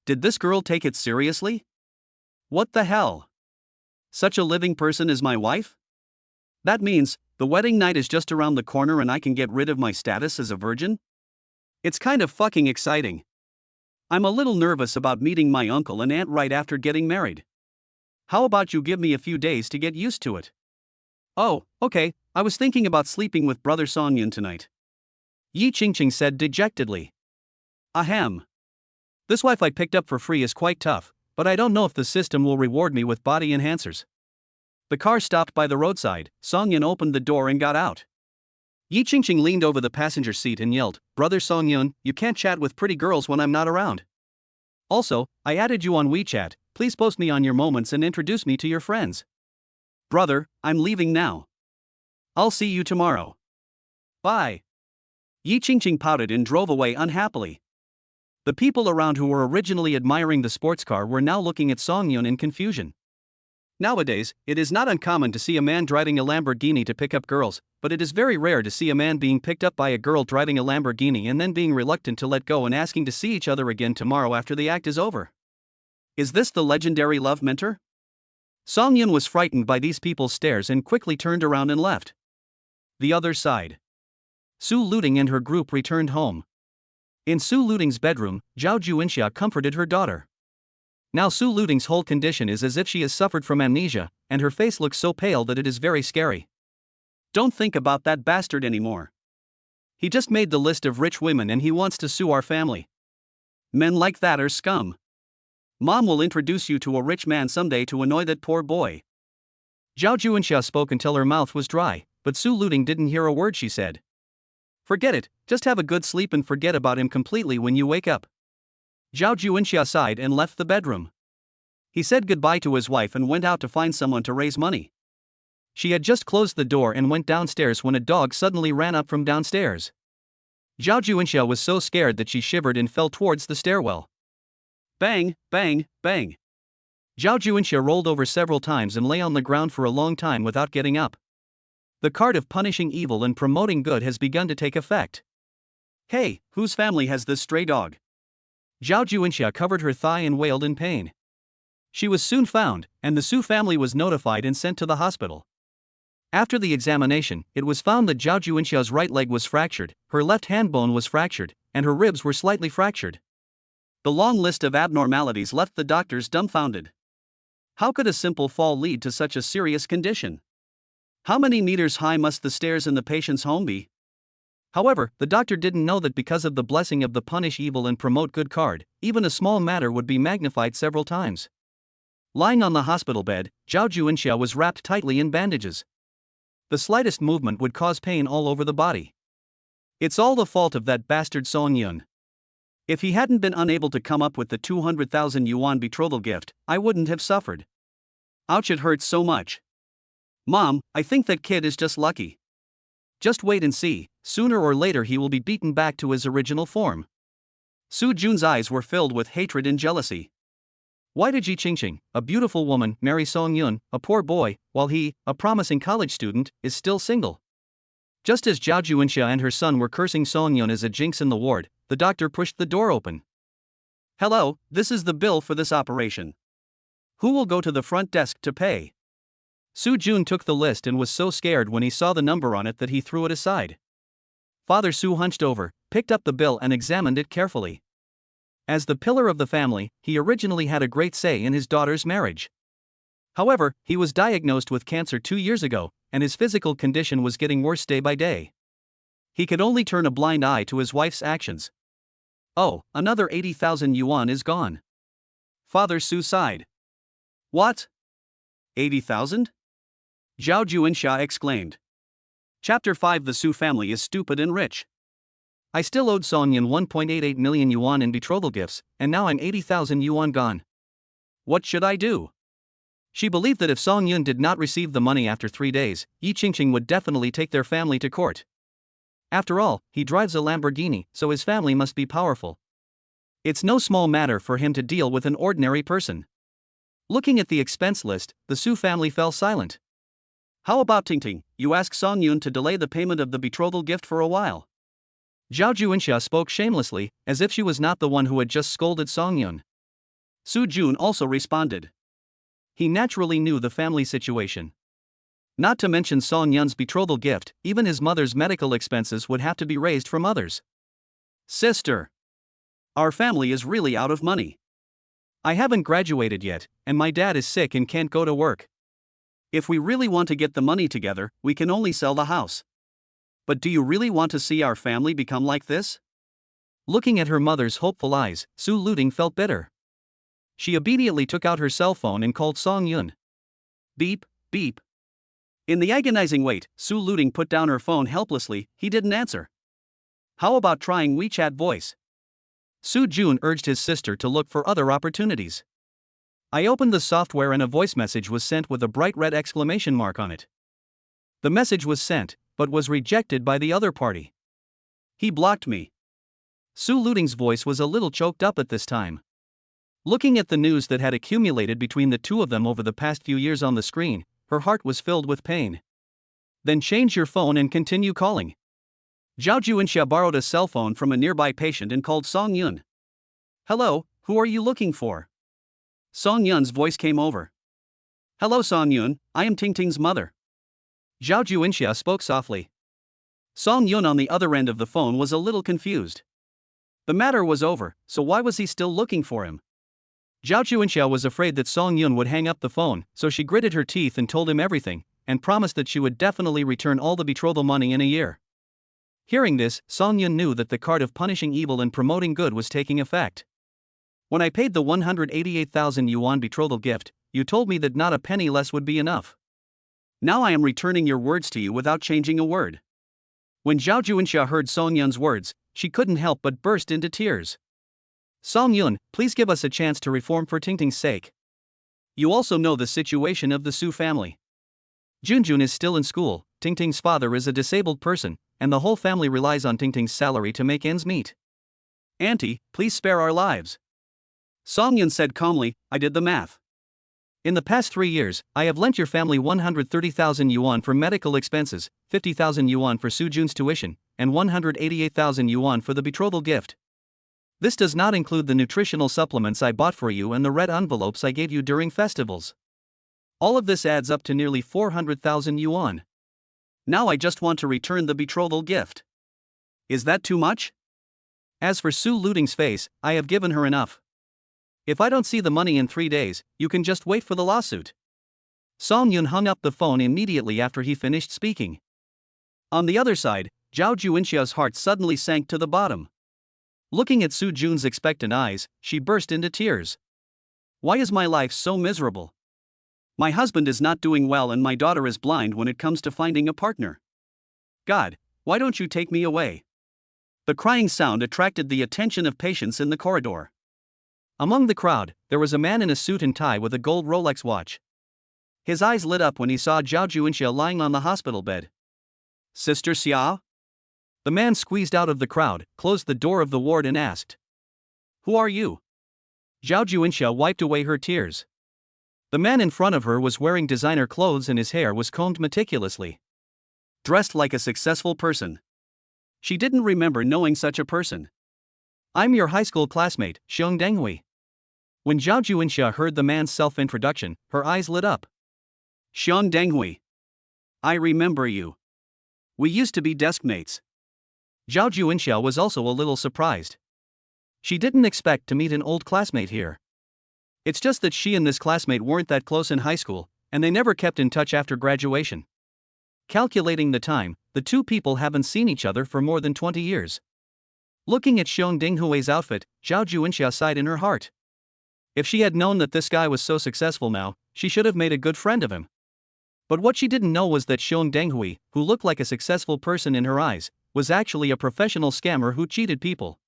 Did this girl take it seriously? What the hell? Such a living person is my wife? That means, the wedding night is just around the corner and I can get rid of my status as a virgin? It's kind of fucking exciting. I'm a little nervous about meeting my uncle and aunt right after getting married. How about you give me a few days to get used to it? Oh, okay, I was thinking about sleeping with brother Song Yun tonight. Yi Qingqing said dejectedly. Ahem. This wife I picked up for free is quite tough, but I don't know if the system will reward me with body enhancers. The car stopped by the roadside. Song Yun opened the door and got out. Yi Qingqing leaned over the passenger seat and yelled, Brother Song Yun, you can't chat with pretty girls when I'm not around. Also, I added you on WeChat, please post me on your moments and introduce me to your friends. Brother, I'm leaving now. I'll see you tomorrow. Bye. Yi Qingqing pouted and drove away unhappily. The people around who were originally admiring the sports car were now looking at Song Yun in confusion. Nowadays, it is not uncommon to see a man driving a Lamborghini to pick up girls, but it is very rare to see a man being picked up by a girl driving a Lamborghini and then being reluctant to let go and asking to see each other again tomorrow after the act is over. Is this the legendary love mentor? Song Yun was frightened by these people's stares and quickly turned around and left. The other side. Su Luting and her group returned home. In Su Luting's bedroom, Zhao Juinxia comforted her daughter. Now Su Luting's whole condition is as if she has suffered from amnesia, and her face looks so pale that it is very scary. Don't think about that bastard anymore. He just made the list of rich women and he wants to sue our family. Men like that are scum. Mom will introduce you to a rich man someday to annoy that poor boy. Zhao Juinxia spoke until her mouth was dry, but Su Luting didn't hear a word she said. Forget it, just have a good sleep and forget about him completely when you wake up. Zhao Juinxia sighed and left the bedroom. He said goodbye to his wife and went out to find someone to raise money. She had just closed the door and went downstairs when a dog suddenly ran up from downstairs. Zhao Juinxia was so scared that she shivered and fell towards the stairwell. Bang, bang, bang. Zhao Juinxia rolled over several times and lay on the ground for a long time without getting up. The card of punishing evil and promoting good has begun to take effect. Hey, whose family has this stray dog? Zhao Juinxia covered her thigh and wailed in pain. She was soon found, and the Su family was notified and sent to the hospital. After the examination, it was found that Zhao Juinxia's right leg was fractured, her left hand bone was fractured, and her ribs were slightly fractured. The long list of abnormalities left the doctors dumbfounded. How could a simple fall lead to such a serious condition? How many meters high must the stairs in the patient's home be? However, the doctor didn't know that because of the blessing of the punish evil and promote good card, even a small matter would be magnified several times. Lying on the hospital bed, Zhao Juinxia was wrapped tightly in bandages. The slightest movement would cause pain all over the body. It's all the fault of that bastard Song Yun. If he hadn't been unable to come up with the 200,000 yuan betrothal gift, I wouldn't have suffered. Ouch, it hurts so much. Mom, I think that kid is just lucky. Just wait and see, sooner or later he will be beaten back to his original form. Su Jun's eyes were filled with hatred and jealousy. Why did Yi Qingqing, a beautiful woman, marry Song Yun, a poor boy, while he, a promising college student, is still single? Just as Zhao Juinxia and her son were cursing Song Yun as a jinx in the ward, the doctor pushed the door open. Hello, this is the bill for this operation. Who will go to the front desk to pay? Su Jun took the list and was so scared when he saw the number on it that he threw it aside. Father Su hunched over, picked up the bill and examined it carefully. As the pillar of the family, he originally had a great say in his daughter's marriage. However, he was diagnosed with cancer 2 years ago, and his physical condition was getting worse day by day. He could only turn a blind eye to his wife's actions. Oh, another 80,000 yuan is gone. Father Su sighed. What? 80,000? Zhao Junsha exclaimed. Chapter 5. The Su family is stupid and rich. I still owed Song Yun 1.88 million yuan in betrothal gifts, and now I'm 80,000 yuan gone. What should I do? She believed that if Song Yun did not receive the money after 3 days, Yi Qingqing would definitely take their family to court. After all, he drives a Lamborghini, so his family must be powerful. It's no small matter for him to deal with an ordinary person. Looking at the expense list, the Su family fell silent. How about Tingting? You ask Song Yun to delay the payment of the betrothal gift for a while. Zhao Junsha spoke shamelessly, as if she was not the one who had just scolded Song Yun. Su Jun also responded. He naturally knew the family situation. Not to mention Song Yun's betrothal gift, even his mother's medical expenses would have to be raised from others. Sister. Our family is really out of money. I haven't graduated yet, and my dad is sick and can't go to work. If we really want to get the money together, we can only sell the house. But do you really want to see our family become like this? Looking at her mother's hopeful eyes, Su Luting felt bitter. She immediately took out her cell phone and called Song Yun. Beep, beep. In the agonizing wait, Su Luting put down her phone helplessly. He didn't answer. How about trying WeChat voice? Su Jun urged his sister to look for other opportunities. I opened the software and a voice message was sent with a bright red exclamation mark on it. The message was sent, but was rejected by the other party. He blocked me. Su Luting's voice was a little choked up at this time. Looking at the news that had accumulated between the two of them over the past few years on the screen, her heart was filled with pain. Then change your phone and continue calling. Zhao Junsha borrowed a cell phone from a nearby patient and called Song Yun. Hello, who are you looking for? Song Yun's voice came over. Hello Song Yun, I am Tingting's mother. Zhao Junsha spoke softly. Song Yun on the other end of the phone was a little confused. The matter was over, so why was he still looking for him? Zhao Junsha was afraid that Song Yun would hang up the phone, so she gritted her teeth and told him everything, and promised that she would definitely return all the betrothal money in a year. Hearing this, Song Yun knew that the card of punishing evil and promoting good was taking effect. When I paid the 188,000 yuan betrothal gift, you told me that not a penny less would be enough. Now I am returning your words to you without changing a word. When Zhao Junsha heard Song Yun's words, she couldn't help but burst into tears. Song Yun, please give us a chance to reform for Tingting's sake. You also know the situation of the Su family. Junjun is still in school, Tingting's father is a disabled person, and the whole family relies on Tingting's salary to make ends meet. Auntie, please spare our lives. Song Yun said calmly, I did the math. In the past 3 years, I have lent your family 130,000 yuan for medical expenses, 50,000 yuan for Su Jun's tuition, and 188,000 yuan for the betrothal gift. This does not include the nutritional supplements I bought for you and the red envelopes I gave you during festivals. All of this adds up to nearly 400,000 yuan. Now I just want to return the betrothal gift. Is that too much? As for Su Luting's face, I have given her enough. If I don't see the money in 3 days, you can just wait for the lawsuit. Song Yun hung up the phone immediately after he finished speaking. On the other side, Zhao Junsha's heart suddenly sank to the bottom. Looking at Su Jun's expectant eyes, she burst into tears. Why is my life so miserable? My husband is not doing well and my daughter is blind when it comes to finding a partner. God, why don't you take me away? The crying sound attracted the attention of patients in the corridor. Among the crowd, there was a man in a suit and tie with a gold Rolex watch. His eyes lit up when he saw Zhao Junsha lying on the hospital bed. Sister Xia? The man squeezed out of the crowd, closed the door of the ward and asked. Who are you? Zhao Junsha wiped away her tears. The man in front of her was wearing designer clothes and his hair was combed meticulously. Dressed like a successful person. She didn't remember knowing such a person. I'm your high school classmate, Xiong Denghui. When Zhao Junsha heard the man's self-introduction, her eyes lit up. Xiong Denghui. I remember you. We used to be deskmates. Zhao Junsha was also a little surprised. She didn't expect to meet an old classmate here. It's just that she and this classmate weren't that close in high school, and they never kept in touch after graduation. Calculating the time, the two people haven't seen each other for more than 20 years. Looking at Xiong Dinghui's outfit, Zhao Juinxia sighed in her heart. If she had known that this guy was so successful now, she should have made a good friend of him. But what she didn't know was that Xiong Denghui, who looked like a successful person in her eyes, was actually a professional scammer who cheated people.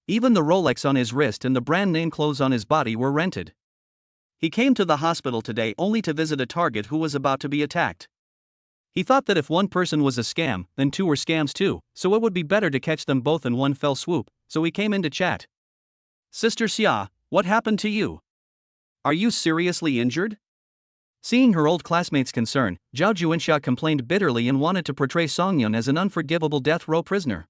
Even the Rolex on his wrist and the brand name clothes on his body were rented. He came to the hospital today only to visit a target who was about to be attacked. He thought that if one person was a scam, then two were scams too, so it would be better to catch them both in one fell swoop, so he came in to chat. Sister Xia, what happened to you? Are you seriously injured? Seeing her old classmate's concern, Zhao Juinxia complained bitterly and wanted to portray Songyun as an unforgivable death row prisoner.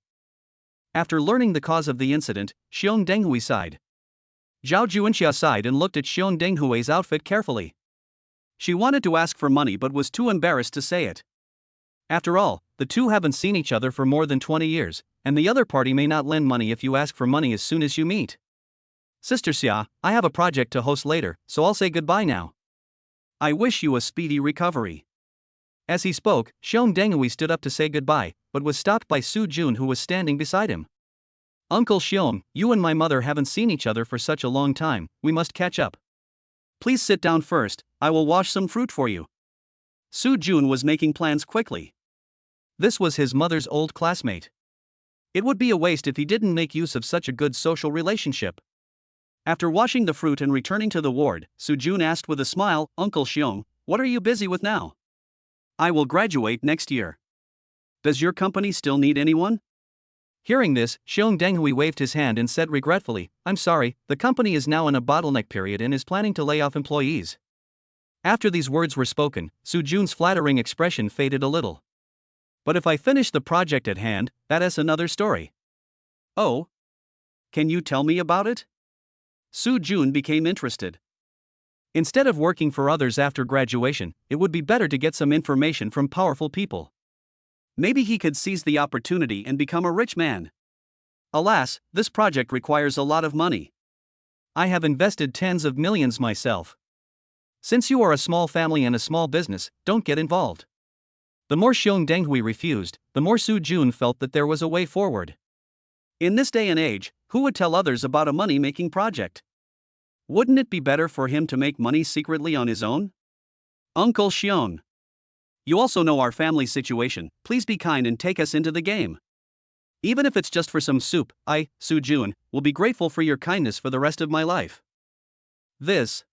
After learning the cause of the incident, Xiong Denghui sighed. Zhao Juinxia sighed and looked at Xiong Denghui's outfit carefully. She wanted to ask for money but was too embarrassed to say it. After all, the two haven't seen each other for more than 20 years, and the other party may not lend money if you ask for money as soon as you meet. Sister Xia, I have a project to host later, so I'll say goodbye now. I wish you a speedy recovery. As he spoke, Xiong Denghui stood up to say goodbye, but was stopped by Su Jun, who was standing beside him. Uncle Xiong, you and my mother haven't seen each other for such a long time, we must catch up. Please sit down first, I will wash some fruit for you. Su Jun was making plans quickly. This was his mother's old classmate. It would be a waste if he didn't make use of such a good social relationship. After washing the fruit and returning to the ward, Su Jun asked with a smile, Uncle Xiong, what are you busy with now? I will graduate next year. Does your company still need anyone? Hearing this, Xiong Denghui waved his hand and said regretfully, I'm sorry, the company is now in a bottleneck period and is planning to lay off employees. After these words were spoken, Su Jun's flattering expression faded a little. But if I finish the project at hand, that is another story. Oh? Can you tell me about it? Su Jun became interested. Instead of working for others after graduation, it would be better to get some information from powerful people. Maybe he could seize the opportunity and become a rich man. Alas, this project requires a lot of money. I have invested tens of millions myself. Since you are a small family and a small business, don't get involved. The more Xiong Denghui refused, the more Su Jun felt that there was a way forward. In this day and age, who would tell others about a money-making project? Wouldn't it be better for him to make money secretly on his own? Uncle Xiong. You also know our family situation, please be kind and take us into the game. Even if it's just for some soup, I, Su Jun, will be grateful for your kindness for the rest of my life. This.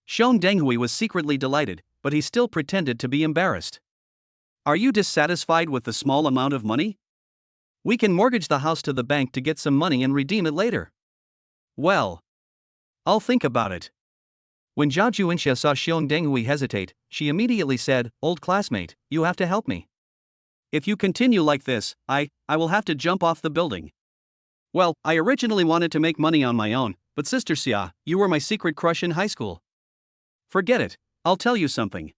Xiong Denghui was secretly delighted, but he still pretended to be embarrassed. Are you dissatisfied with the small amount of money? We can mortgage the house to the bank to get some money and redeem it later. Well, I'll think about it. When Zhao Juinxia saw Xiong Denghui hesitate, she immediately said, Old classmate, you have to help me. If you continue like this, I will have to jump off the building. Well, I originally wanted to make money on my own, but Sister Xia, you were my secret crush in high school. Forget it, I'll tell you something.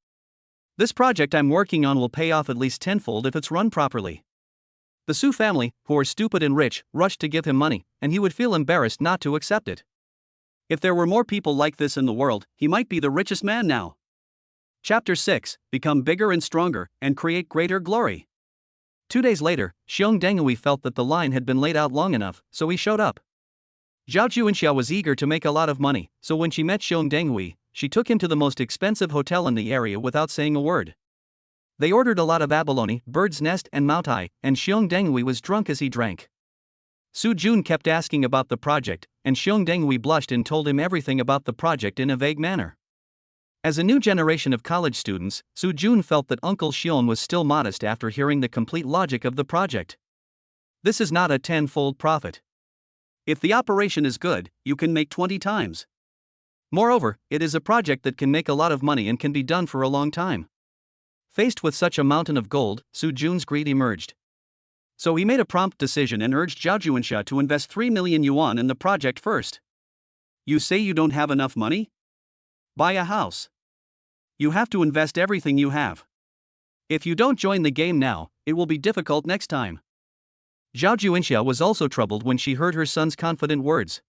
This project I'm working on will pay off at least tenfold if it's run properly. The Su family, who are stupid and rich, rushed to give him money, and he would feel embarrassed not to accept it. If there were more people like this in the world, he might be the richest man now. Chapter 6, Become bigger and stronger, and create greater glory. 2 days later, Xiong Denghui felt that the line had been laid out long enough, so he showed up. Zhao Juinxia was eager to make a lot of money, so when she met Xiong Denghui, she took him to the most expensive hotel in the area without saying a word. They ordered a lot of abalone, bird's nest and mautai, and Xiong Denghui was drunk as he drank. Su Jun kept asking about the project, and Xiong Denghui blushed and told him everything about the project in a vague manner. As a new generation of college students, Su Jun felt that Uncle Xiong was still modest after hearing the complete logic of the project. This is not a 10-fold profit. If the operation is good, you can make 20 times. Moreover, it is a project that can make a lot of money and can be done for a long time. Faced with such a mountain of gold, Su Jun's greed emerged. So he made a prompt decision and urged Zhao Juinxia to invest 3 million yuan in the project first. You say you don't have enough money? Buy a house. You have to invest everything you have. If you don't join the game now, it will be difficult next time. Zhao Juinxia was also troubled when she heard her son's confident words.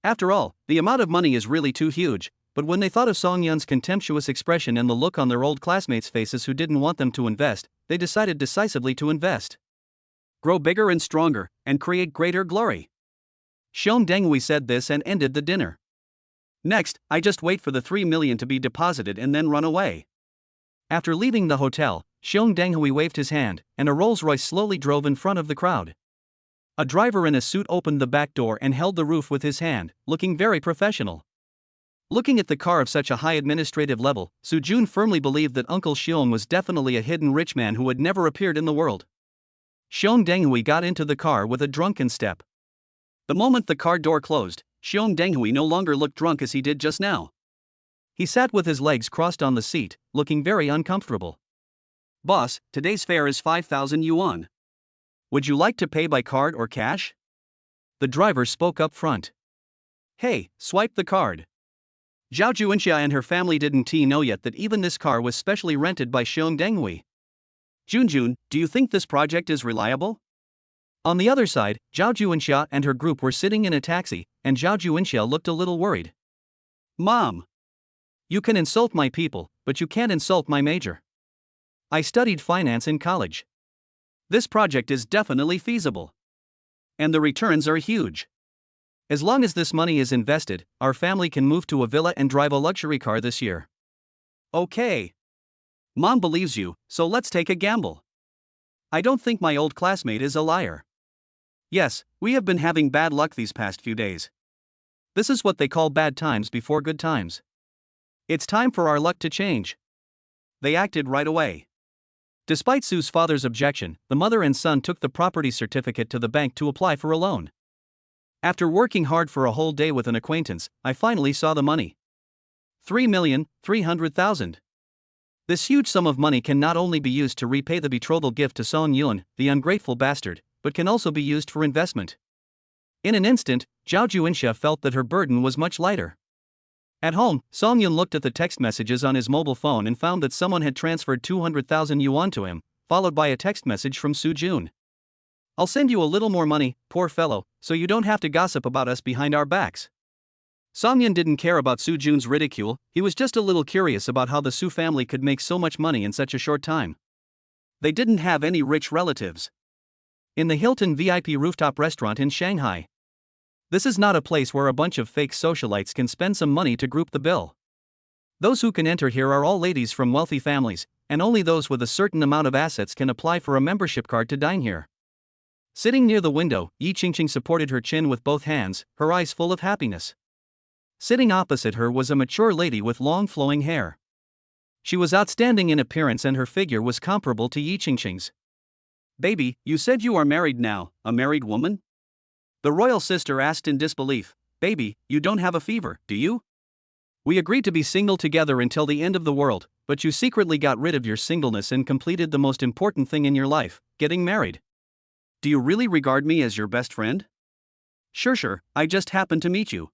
After all, the amount of money is really too huge, but when they thought of Song Yun's contemptuous expression and the look on their old classmates' faces who didn't want them to invest, they decided decisively to invest. grow bigger and stronger, and create greater glory. Xiong Denghui said this and ended the dinner. Next, I just wait for the 3 million to be deposited and then run away. After leaving the hotel, Xiong Denghui waved his hand, and a Rolls-Royce slowly drove in front of the crowd. A driver in a suit opened the back door and held the roof with his hand, looking very professional. Looking at the car of such a high administrative level, Su Jun firmly believed that Uncle Xiong was definitely a hidden rich man who had never appeared in the world. Xiong Denghui got into the car with a drunken step. The moment the car door closed, Xiong Denghui no longer looked drunk as he did just now. He sat with his legs crossed on the seat, looking very uncomfortable. Boss, today's fare is 5,000 yuan. Would you like to pay by card or cash? The driver spoke up front. Hey, swipe the card. Zhao Juanxia and her family didn't know yet that even this car was specially rented by Xiong Denghui. Junjun, do you think this project is reliable? On the other side, Zhao Juanxia and her group were sitting in a taxi, and Zhao Juanxia looked a little worried. Mom! You can insult my people, but you can't insult my major. I studied finance in college. This project is definitely feasible. And the returns are huge. As long as this money is invested, our family can move to a villa and drive a luxury car this year. Okay. Mom believes you, so let's take a gamble. I don't think my old classmate is a liar. Yes, we have been having bad luck these past few days. This is what they call bad times before good times. It's time for our luck to change. They acted right away. Despite Su's father's objection, the mother and son took the property certificate to the bank to apply for a loan. After working hard for a whole day with an acquaintance, I finally saw the money. 3,300,000. This huge sum of money can not only be used to repay the betrothal gift to Song Yun, the ungrateful bastard, but can also be used for investment. In an instant, Zhao Juanxia felt that her burden was much lighter. At home, Song Yun looked at the text messages on his mobile phone and found that someone had transferred 200,000 yuan to him, followed by a text message from Su Jun. I'll send you a little more money, poor fellow, so you don't have to gossip about us behind our backs. Song Yun didn't care about Su Jun's ridicule, he was just a little curious about how the Su family could make so much money in such a short time. They didn't have any rich relatives. In the Hilton VIP rooftop restaurant in Shanghai. This is not a place where a bunch of fake socialites can spend some money to group the bill. Those who can enter here are all ladies from wealthy families, and only those with a certain amount of assets can apply for a membership card to dine here. Sitting near the window, Yi Qingqing supported her chin with both hands, her eyes full of happiness. Sitting opposite her was a mature lady with long flowing hair. She was outstanding in appearance and her figure was comparable to Yi Qingqing's. Baby, you said you are married now, a married woman? The royal sister asked in disbelief. Baby, you don't have a fever, do you? We agreed to be single together until the end of the world, but you secretly got rid of your singleness and completed the most important thing in your life, getting married. Do you really regard me as your best friend? Sure, I just happened to meet you.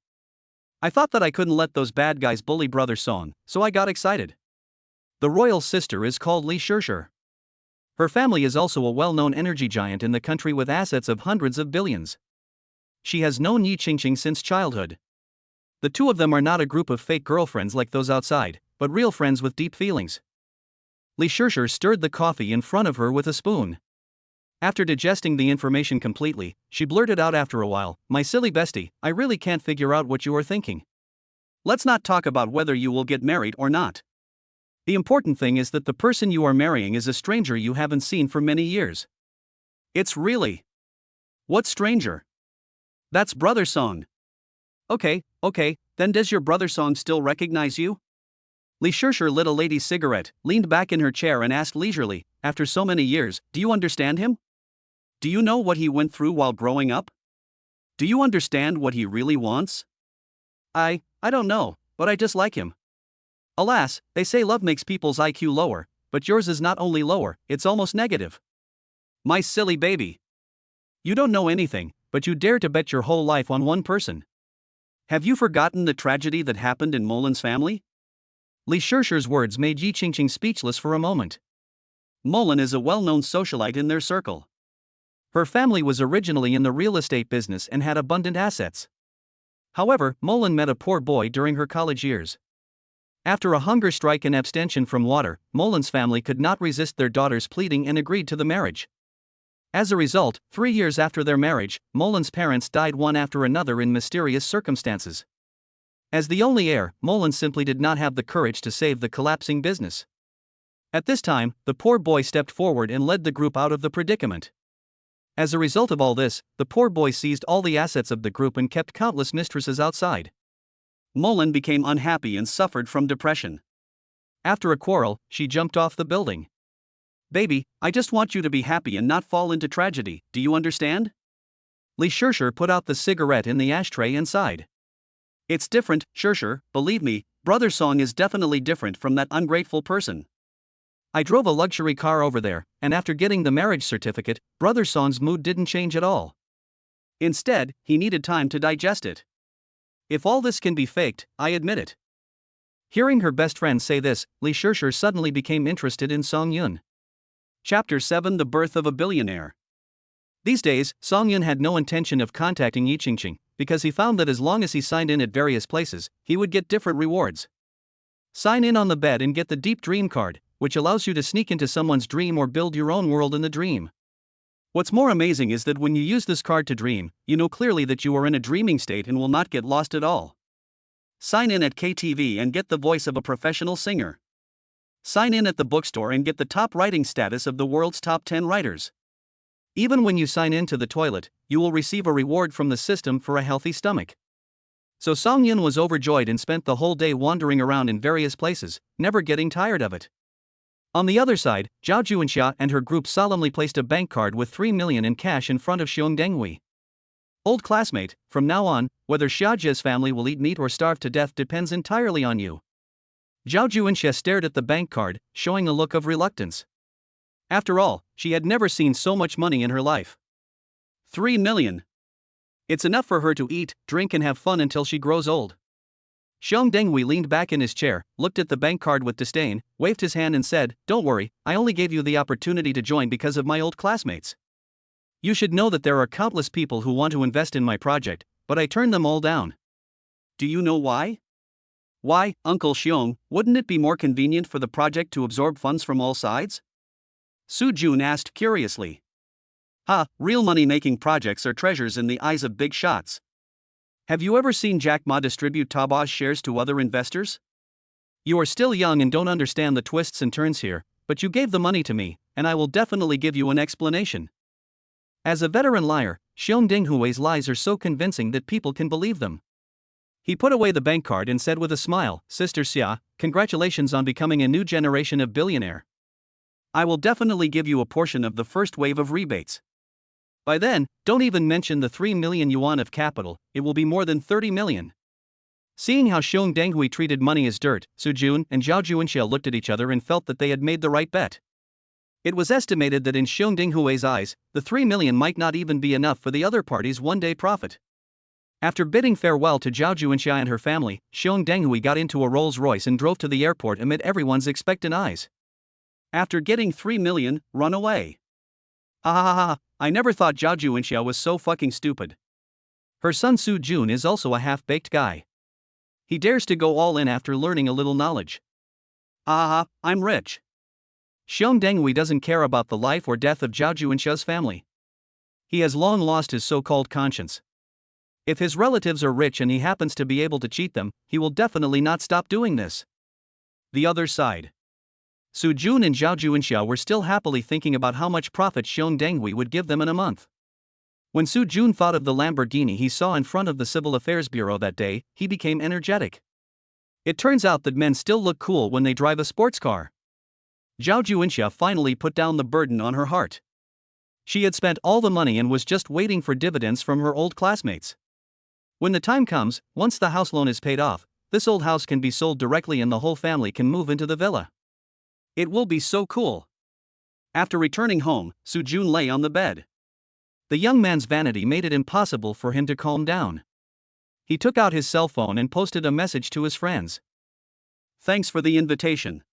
I thought that I couldn't let those bad guys bully Brother Song, so I got excited. The royal sister is called Li Shishir. Her family is also a well-known energy giant in the country with assets of hundreds of billions. She has known Yi Qingqing since childhood. The two of them are not a group of fake girlfriends like those outside, but real friends with deep feelings. Li Shishir stirred the coffee in front of her with a spoon. After digesting the information completely, she blurted out after a while, "My silly bestie, I really can't figure out what you are thinking. Let's not talk about whether you will get married or not. The important thing is that the person you are marrying is a stranger you haven't seen for many years." It's really. What stranger? That's Brother Song. Okay, then does your Brother Song still recognize you? Li Shishir lit a lady's cigarette, leaned back in her chair and asked leisurely, after so many years, do you understand him? Do you know what he went through while growing up? Do you understand what he really wants? I don't know, but I just like him. Alas, they say love makes people's IQ lower, but yours is not only lower, it's almost negative. My silly baby. You don't know anything, but you dare to bet your whole life on one person. Have you forgotten the tragedy that happened in Molin's family? Li Shishir's words made Yi Qingqing speechless for a moment. Molin is a well-known socialite in their circle. Her family was originally in the real estate business and had abundant assets. However, Molin met a poor boy during her college years. After a hunger strike and abstention from water, Molin's family could not resist their daughter's pleading and agreed to the marriage. As a result, 3 years after their marriage, Molin's parents died one after another in mysterious circumstances. As the only heir, Molin simply did not have the courage to save the collapsing business. At this time, the poor boy stepped forward and led the group out of the predicament. As a result of all this, the poor boy seized all the assets of the group and kept countless mistresses outside. Molin became unhappy and suffered from depression. After a quarrel, she jumped off the building. "Baby, I just want you to be happy and not fall into tragedy, do you understand?" Li Shirshir put out the cigarette in the ashtray and sighed. "It's different, Shirshir, believe me, Brother Song is definitely different from that ungrateful person. I drove a luxury car over there, and after getting the marriage certificate, Brother Song's mood didn't change at all. Instead, he needed time to digest it. If all this can be faked, I admit it." Hearing her best friend say this, Li Shirshir suddenly became interested in Song Yun. Chapter 7: The Birth of a Billionaire. These days, Song Yun had no intention of contacting Yi Qingqing, because he found that as long as he signed in at various places, he would get different rewards. Sign in on the bed and get the Deep Dream card, which allows you to sneak into someone's dream or build your own world in the dream. What's more amazing is that when you use this card to dream, you know clearly that you are in a dreaming state and will not get lost at all. Sign in at KTV and get the voice of a professional singer. Sign in at the bookstore and get the top writing status of the world's top 10 writers. Even when you sign in to the toilet, you will receive a reward from the system for a healthy stomach. So Song Yun was overjoyed and spent the whole day wandering around in various places, never getting tired of it. On the other side, Zhao Juanxia and her group solemnly placed a bank card with 3 million in cash in front of Xiong Denghui. "Old classmate, from now on, whether Xiajia's family will eat meat or starve to death depends entirely on you." Zhao Juanxia stared at the bank card, showing a look of reluctance. After all, she had never seen so much money in her life. 3 million. It's enough for her to eat, drink and have fun until she grows old. Xiong Denghui leaned back in his chair, looked at the bank card with disdain, waved his hand and said, "Don't worry, I only gave you the opportunity to join because of my old classmates. You should know that there are countless people who want to invest in my project, but I turned them all down." "Do you know why?" "Why, Uncle Xiong, wouldn't it be more convenient for the project to absorb funds from all sides?" Su Jun asked curiously. Real money-making projects are treasures in the eyes of big shots. Have you ever seen Jack Ma distribute Taobao shares to other investors? You are still young and don't understand the twists and turns here, but you gave the money to me, and I will definitely give you an explanation. As a veteran liar, Xiong Denghui's lies are so convincing that people can believe them. He put away the bank card and said with a smile, "Sister Xia, congratulations on becoming a new generation of billionaire. I will definitely give you a portion of the first wave of rebates. By then, don't even mention the 3 million yuan of capital, it will be more than 30 million. Seeing how Xiong Denghui treated money as dirt, Su Jun and Zhao Juanxia looked at each other and felt that they had made the right bet. It was estimated that in Xiong Denghui's eyes, the 3 million might not even be enough for the other party's one-day profit. After bidding farewell to Zhao Juanxia and her family, Xiong Denghui got into a Rolls-Royce and drove to the airport amid everyone's expectant eyes. After getting 3 million, run away. I never thought Zhao Juanxia was so fucking stupid. Her son Su Jun is also a half-baked guy. He dares to go all in after learning a little knowledge. I'm rich. Xiong Denghui doesn't care about the life or death of Zhao Juanxia's family. He has long lost his so-called conscience. If his relatives are rich and he happens to be able to cheat them, he will definitely not stop doing this. The other side. Su Jun and Zhao Juanxia were still happily thinking about how much profit Xiong Denghui would give them in a month. When Su Jun thought of the Lamborghini he saw in front of the Civil Affairs Bureau that day, he became energetic. It turns out that men still look cool when they drive a sports car. Zhao Juanxia finally put down the burden on her heart. She had spent all the money and was just waiting for dividends from her old classmates. When the time comes, once the house loan is paid off, this old house can be sold directly and the whole family can move into the villa. It will be so cool. After returning home, Su Jun lay on the bed. The young man's vanity made it impossible for him to calm down. He took out his cell phone and posted a message to his friends. "Thanks for the invitation.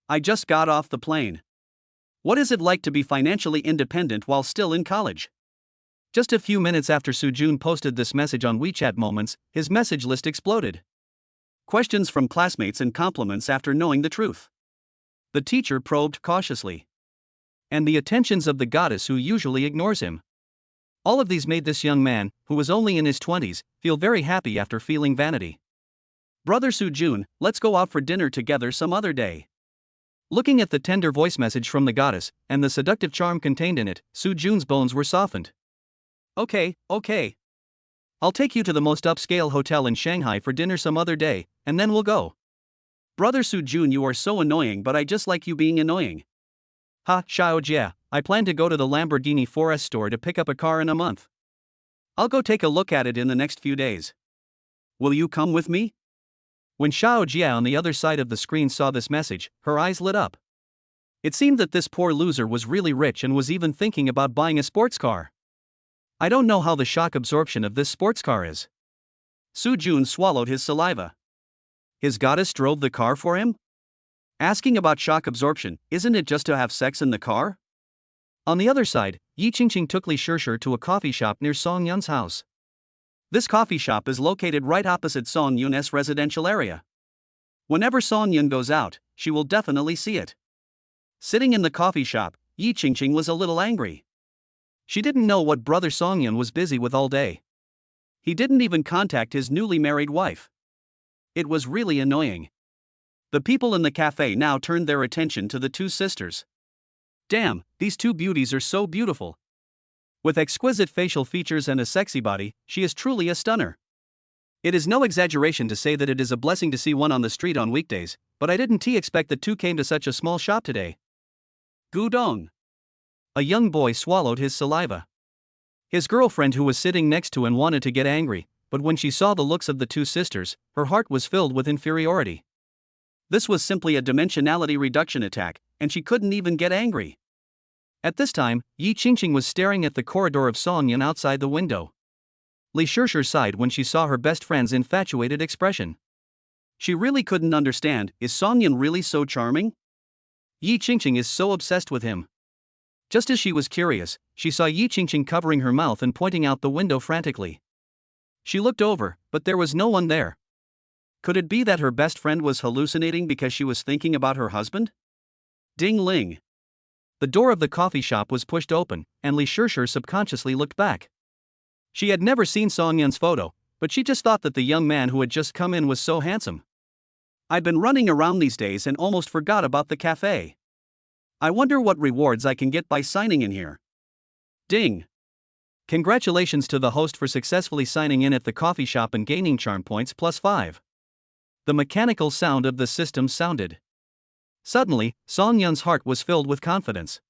I just got off the plane. What is it like to be financially independent while still in college?" Just a few minutes after Su Jun posted this message on WeChat Moments, his message list exploded. Questions from classmates and compliments after knowing the truth. The teacher probed cautiously. and the attentions of the goddess who usually ignores him. All of these made this young man, who was only in his 20s, feel very happy after feeling vanity. Brother Soo-jun, let's go out for dinner together some other day. Looking at the tender voice message from the goddess, and the seductive charm contained in it, Soo-jun's bones were softened. Okay. I'll take you to the most upscale hotel in Shanghai for dinner some other day, and then we'll go. Brother Soo-jun, you are so annoying, but I just like you being annoying. Ha, Xiaojia, I plan to go to the Lamborghini 4S store to pick up a car in a month. I'll go take a look at it in the next few days. Will you come with me? When Xiaojia on the other side of the screen saw this message, her eyes lit up. It seemed that this poor loser was really rich and was even thinking about buying a sports car. I don't know how the shock absorption of this sports car is. Soo-jun swallowed his saliva. His goddess drove the car for him? Asking about shock absorption, isn't it just to have sex in the car? On the other side, Yi Qingqing took Li Shishir to a coffee shop near Song Yun's house. This coffee shop is located right opposite Song Yun's residential area. Whenever Song Yun goes out, she will definitely see it. Sitting in the coffee shop, Yi Qingqing was a little angry. She didn't know what brother Song Yun was busy with all day. He didn't even contact his newly married wife. It was really annoying. The people in the cafe now turned their attention to the two sisters. Damn, these two beauties are so beautiful. With exquisite facial features and a sexy body, she is truly a stunner. It is no exaggeration to say that it is a blessing to see one on the street on weekdays, but I didn't expect the two came to such a small shop today. Gudong. A young boy swallowed his saliva. His girlfriend who was sitting next to him wanted to get angry, but when she saw the looks of the two sisters, her heart was filled with inferiority. This was simply a dimensionality reduction attack, and she couldn't even get angry. At this time, Yi Qingqing was staring at the corridor of Song Yun outside the window. Li Shishir sighed when she saw her best friend's infatuated expression. She really couldn't understand, is Song Yun really so charming? Yi Qingqing is so obsessed with him. Just as she was curious, she saw Yi Qingqing covering her mouth and pointing out the window frantically. She looked over, but there was no one there. Could it be that her best friend was hallucinating because she was thinking about her husband? Ding-ling. The door of the coffee shop was pushed open, and Li Shishir subconsciously looked back. She had never seen Song Yun's photo, but she just thought that the young man who had just come in was so handsome. I've been running around these days and almost forgot about the cafe. I wonder what rewards I can get by signing in here. Ding. Congratulations to the host for successfully signing in at the coffee shop and gaining charm points +5. The mechanical sound of the system sounded. Suddenly, Song Yun's heart was filled with confidence.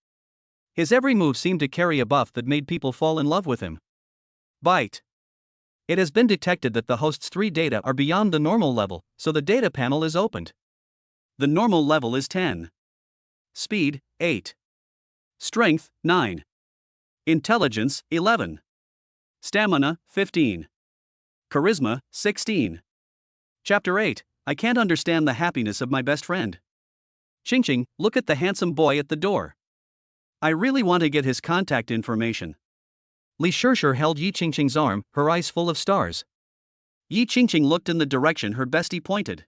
His every move seemed to carry a buff that made people fall in love with him. Bite. It has been detected that the host's 3 data are beyond the normal level, so the data panel is opened. The normal level is 10. Speed, 8. Strength, 9. Intelligence, 11. Stamina, 15. Charisma, 16. Chapter 8, I can't understand the happiness of my best friend. Qingqing, look at the handsome boy at the door. I really want to get his contact information. Li Shishir held Yi Qingqing's arm, her eyes full of stars. Yi Qingqing looked in the direction her bestie pointed.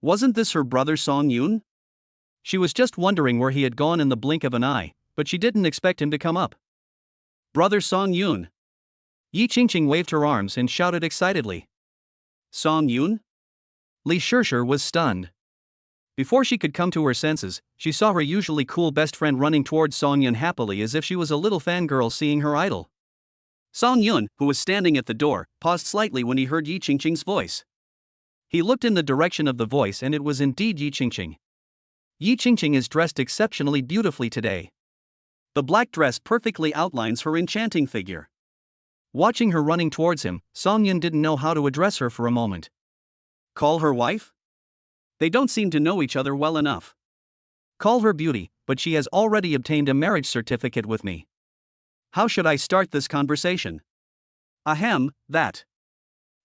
Wasn't this her brother Song Yun? She was just wondering where he had gone in the blink of an eye, but she didn't expect him to come up. Brother Song Yun. Yi Qingqing waved her arms and shouted excitedly. Song Yun? Li Shishir was stunned. Before she could come to her senses, she saw her usually cool best friend running towards Song Yun happily as if she was a little fangirl seeing her idol. Song Yun, who was standing at the door, paused slightly when he heard Yi Qingqing's voice. He looked in the direction of the voice and it was indeed Yi Qingqing. Yi Qingqing is dressed exceptionally beautifully today. The black dress perfectly outlines her enchanting figure. Watching her running towards him, Song Yun didn't know how to address her for a moment. Call her wife? They don't seem to know each other well enough. Call her beauty, but she has already obtained a marriage certificate with me. How should I start this conversation? Ahem, that.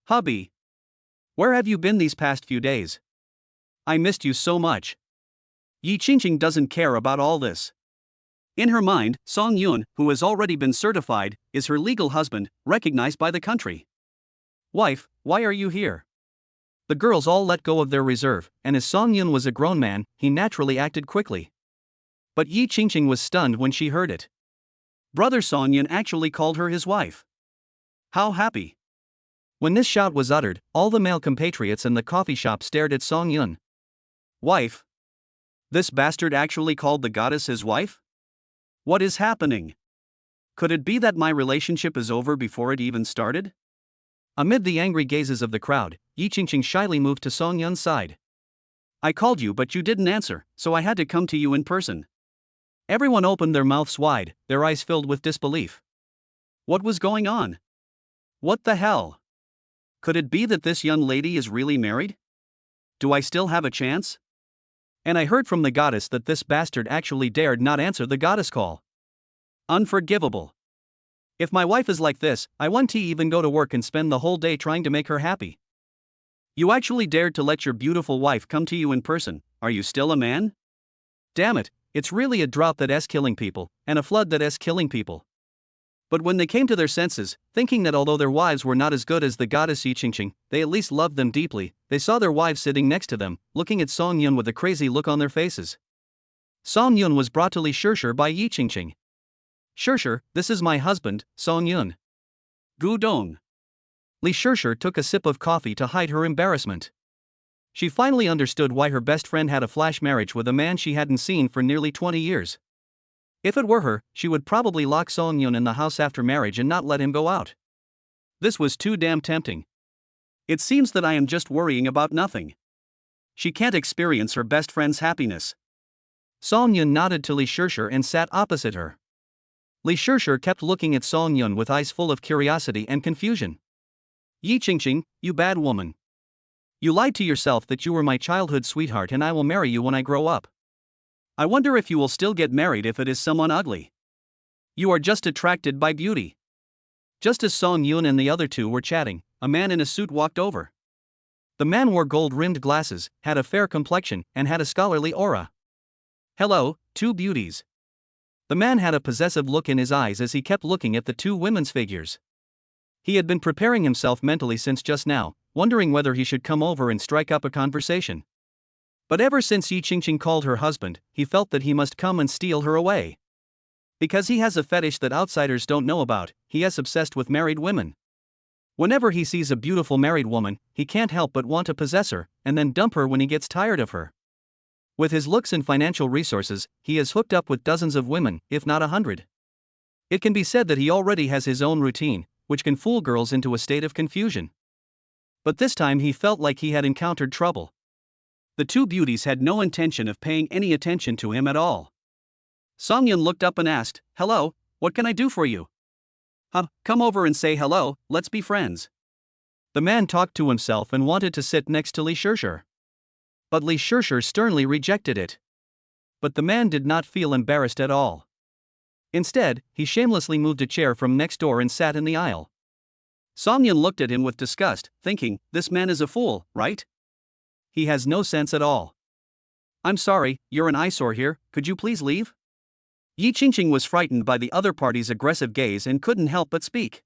Hubby. Where have you been these past few days? I missed you so much. Yi Qingqing doesn't care about all this. In her mind, Song Yun, who has already been certified, is her legal husband, recognized by the country. Wife, why are you here? The girls all let go of their reserve, and as Song Yun was a grown man, he naturally acted quickly. But Yi Qingqing was stunned when she heard it. Brother Song Yun actually called her his wife. How happy! When this shout was uttered, all the male compatriots in the coffee shop stared at Song Yun. Wife? This bastard actually called the goddess his wife? What is happening? Could it be that my relationship is over before it even started? Amid the angry gazes of the crowd, Yi Qingqing shyly moved to Song Yun's side. I called you but you didn't answer, so I had to come to you in person. Everyone opened their mouths wide, their eyes filled with disbelief. What was going on? What the hell? Could it be that this young lady is really married? Do I still have a chance? And I heard from the goddess that this bastard actually dared not answer the goddess call. Unforgivable. If my wife is like this, I won't even go to work and spend the whole day trying to make her happy. You actually dared to let your beautiful wife come to you in person. Are you still a man? Damn it, it's really a drought that's killing people, and a flood that's killing people. But when they came to their senses, thinking that although their wives were not as good as the goddess Yi Qingqing, they at least loved them deeply, they saw their wives sitting next to them, looking at Song Yun with a crazy look on their faces. Song Yun was brought to Li Shishir by Yi Qingqing. Shishir, this is my husband, Song Yun. Gu Dong. Li Shishir took a sip of coffee to hide her embarrassment. She finally understood why her best friend had a flash marriage with a man she hadn't seen for nearly 20 years. If it were her, she would probably lock Song Yun in the house after marriage and not let him go out. This was too damn tempting. It seems that I am just worrying about nothing. She can't experience her best friend's happiness. Song Yun nodded to Li Shishir and sat opposite her. Li Shishir kept looking at Song Yun with eyes full of curiosity and confusion. Yi Qingqing, you bad woman. You lied to yourself that you were my childhood sweetheart and I will marry you when I grow up. I wonder if you will still get married if it is someone ugly. You are just attracted by beauty. Just as Song Yun and the other two were chatting, a man in a suit walked over. The man wore gold-rimmed glasses, had a fair complexion, and had a scholarly aura. Hello, two beauties. The man had a possessive look in his eyes as he kept looking at the two women's figures. He had been preparing himself mentally since just now, wondering whether he should come over and strike up a conversation. But ever since Yi Qingqing called her husband, he felt that he must come and steal her away. Because he has a fetish that outsiders don't know about, he is obsessed with married women. Whenever he sees a beautiful married woman, he can't help but want to possess her, and then dump her when he gets tired of her. With his looks and financial resources, he is hooked up with dozens of women, if not 100. It can be said that he already has his own routine, which can fool girls into a state of confusion. But this time he felt like he had encountered trouble. The two beauties had no intention of paying any attention to him at all. Song Yun looked up and asked, "Hello, what can I do for you?" Come over and say hello, let's be friends." The man talked to himself and wanted to sit next to Li Shishir. But Li Shishir sternly rejected it. But the man did not feel embarrassed at all. Instead, he shamelessly moved a chair from next door and sat in the aisle. Song Yun looked at him with disgust, thinking, this man is a fool, right? He has no sense at all. I'm sorry, you're an eyesore here, could you please leave? Yi Qingqing was frightened by the other party's aggressive gaze and couldn't help but speak.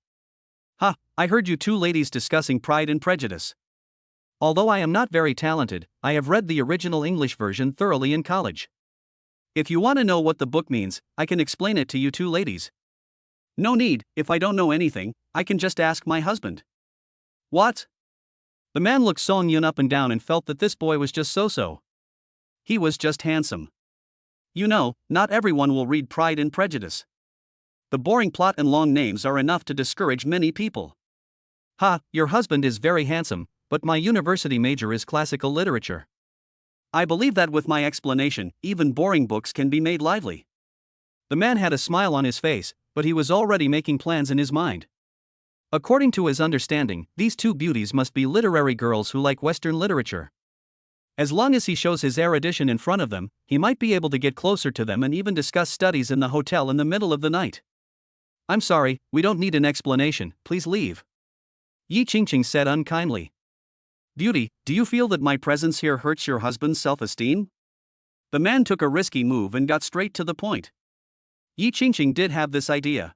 I heard you two ladies discussing Pride and Prejudice. Although I am not very talented, I have read the original English version thoroughly in college. If you want to know what the book means, I can explain it to you two ladies. No need, if I don't know anything, I can just ask my husband. What? The man looked Song Yun up and down and felt that this boy was just so-so. He was just handsome. You know, not everyone will read Pride and Prejudice. The boring plot and long names are enough to discourage many people. Your husband is very handsome, but my university major is classical literature. I believe that with my explanation, even boring books can be made lively. The man had a smile on his face, but he was already making plans in his mind. According to his understanding, these two beauties must be literary girls who like Western literature. As long as he shows his erudition in front of them, he might be able to get closer to them and even discuss studies in the hotel in the middle of the night. I'm sorry, we don't need an explanation, please leave. Yi Qingqing said unkindly. Beauty, do you feel that my presence here hurts your husband's self-esteem? The man took a risky move and got straight to the point. Yi Qingqing did have this idea.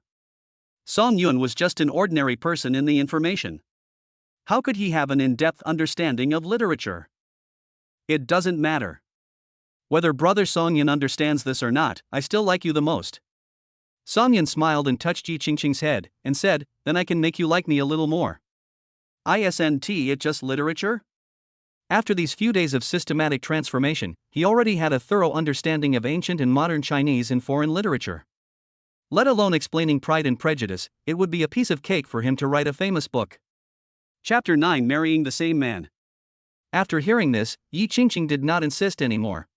Song Yun was just an ordinary person in the information. How could he have an in-depth understanding of literature? It doesn't matter. Whether brother Song Yun understands this or not, I still like you the most. Song Yun smiled and touched Yi Qingqing's head, and said, then I can make you like me a little more. Isn't it just literature? After these few days of systematic transformation, he already had a thorough understanding of ancient and modern Chinese and foreign literature. Let alone explaining Pride and Prejudice, it would be a piece of cake for him to write a famous book. Chapter 9 Marrying the Same Man. After hearing this, Yi Qingqing did not insist anymore.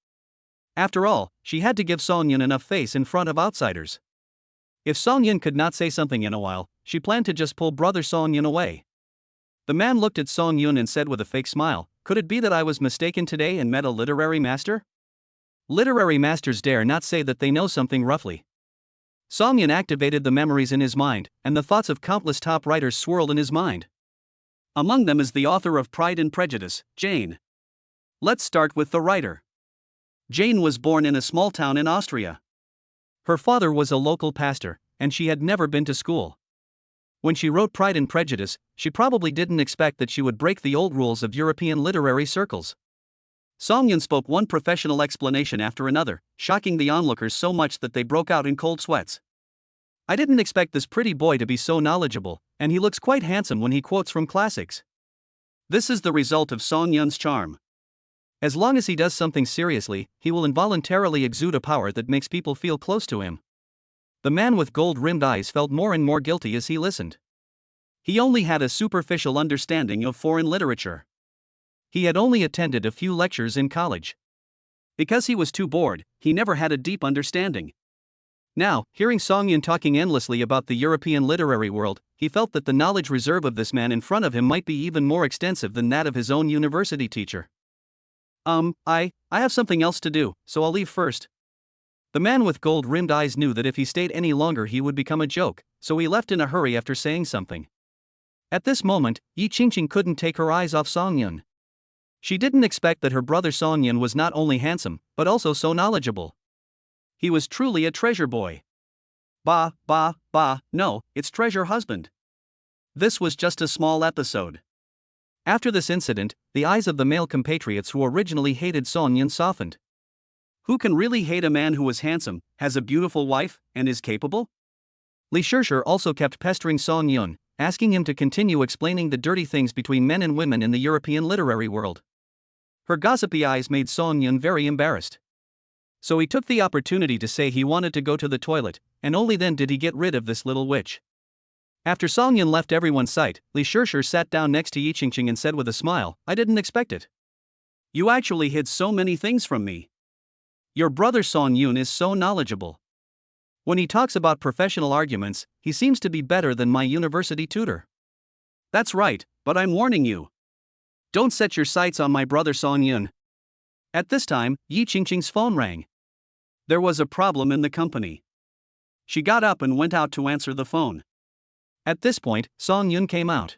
After all, she had to give Song Yun enough face in front of outsiders. If Song Yun could not say something in a while, she planned to just pull brother Song Yun away. The man looked at Song Yun and said with a fake smile, could it be that I was mistaken today and met a literary master? Literary masters dare not say that they know something roughly. Song Yun activated the memories in his mind, and the thoughts of countless top writers swirled in his mind. Among them is the author of Pride and Prejudice, Jane. Let's start with the writer. Jane was born in a small town in Austria. Her father was a local pastor, and she had never been to school. When she wrote Pride and Prejudice, she probably didn't expect that she would break the old rules of European literary circles. Song Yun spoke one professional explanation after another, shocking the onlookers so much that they broke out in cold sweats. I didn't expect this pretty boy to be so knowledgeable, and he looks quite handsome when he quotes from classics. This is the result of Song Yun's charm. As long as he does something seriously, he will involuntarily exude a power that makes people feel close to him. The man with gold-rimmed eyes felt more and more guilty as he listened. He only had a superficial understanding of foreign literature. He had only attended a few lectures in college. Because he was too bored, he never had a deep understanding. Now, hearing Song Yun talking endlessly about the European literary world, he felt that the knowledge reserve of this man in front of him might be even more extensive than that of his own university teacher. I have something else to do, so I'll leave first. The man with gold-rimmed eyes knew that if he stayed any longer he would become a joke, so he left in a hurry after saying something. At this moment, Yi Qingqing couldn't take her eyes off Song Yun. She didn't expect that her brother Song Yun was not only handsome, but also so knowledgeable. He was truly a treasure boy. No, it's treasure husband. This was just a small episode. After this incident, the eyes of the male compatriots who originally hated Song Yun softened. Who can really hate a man who is handsome, has a beautiful wife, and is capable? Li Shishir also kept pestering Song Yun, asking him to continue explaining the dirty things between men and women in the European literary world. Her gossipy eyes made Song Yun very embarrassed. So he took the opportunity to say he wanted to go to the toilet, and only then did he get rid of this little witch. After Song Yun left everyone's sight, Li Shishir sat down next to Yi Qingqing and said with a smile, I didn't expect it. You actually hid so many things from me. Your brother Song Yun is so knowledgeable. When he talks about professional arguments, he seems to be better than my university tutor. That's right, but I'm warning you. Don't set your sights on my brother Song Yun. At this time, Yi Qingqing's phone rang. There was a problem in the company. She got up and went out to answer the phone. At this point, Song Yun came out.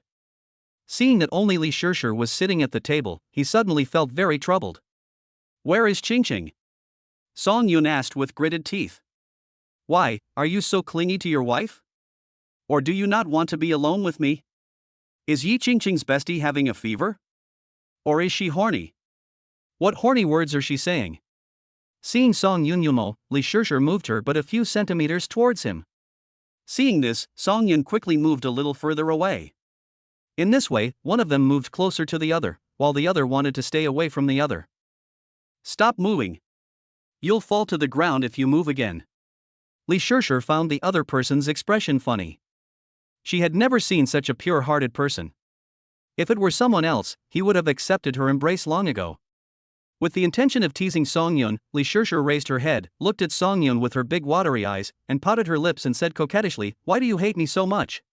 Seeing that only Li Shishir was sitting at the table, he suddenly felt very troubled. Where is Qingqing? Song Yun asked with gritted teeth. Why, are you so clingy to your wife? Or do you not want to be alone with me? Is Yi Qingqing's bestie having a fever? Or is she horny? What horny words are she saying? Seeing Song Yun Yumo, Li Shishir moved her but a few centimeters towards him. Seeing this, Song Yun quickly moved a little further away. In this way, one of them moved closer to the other, while the other wanted to stay away from the other. Stop moving. You'll fall to the ground if you move again. Li Shishir found the other person's expression funny. She had never seen such a pure-hearted person. If it were someone else, he would have accepted her embrace long ago. With the intention of teasing Song Yun, Li Shishir raised her head, looked at Song Yun with her big watery eyes, and pouted her lips and said coquettishly, Why do you hate me so much?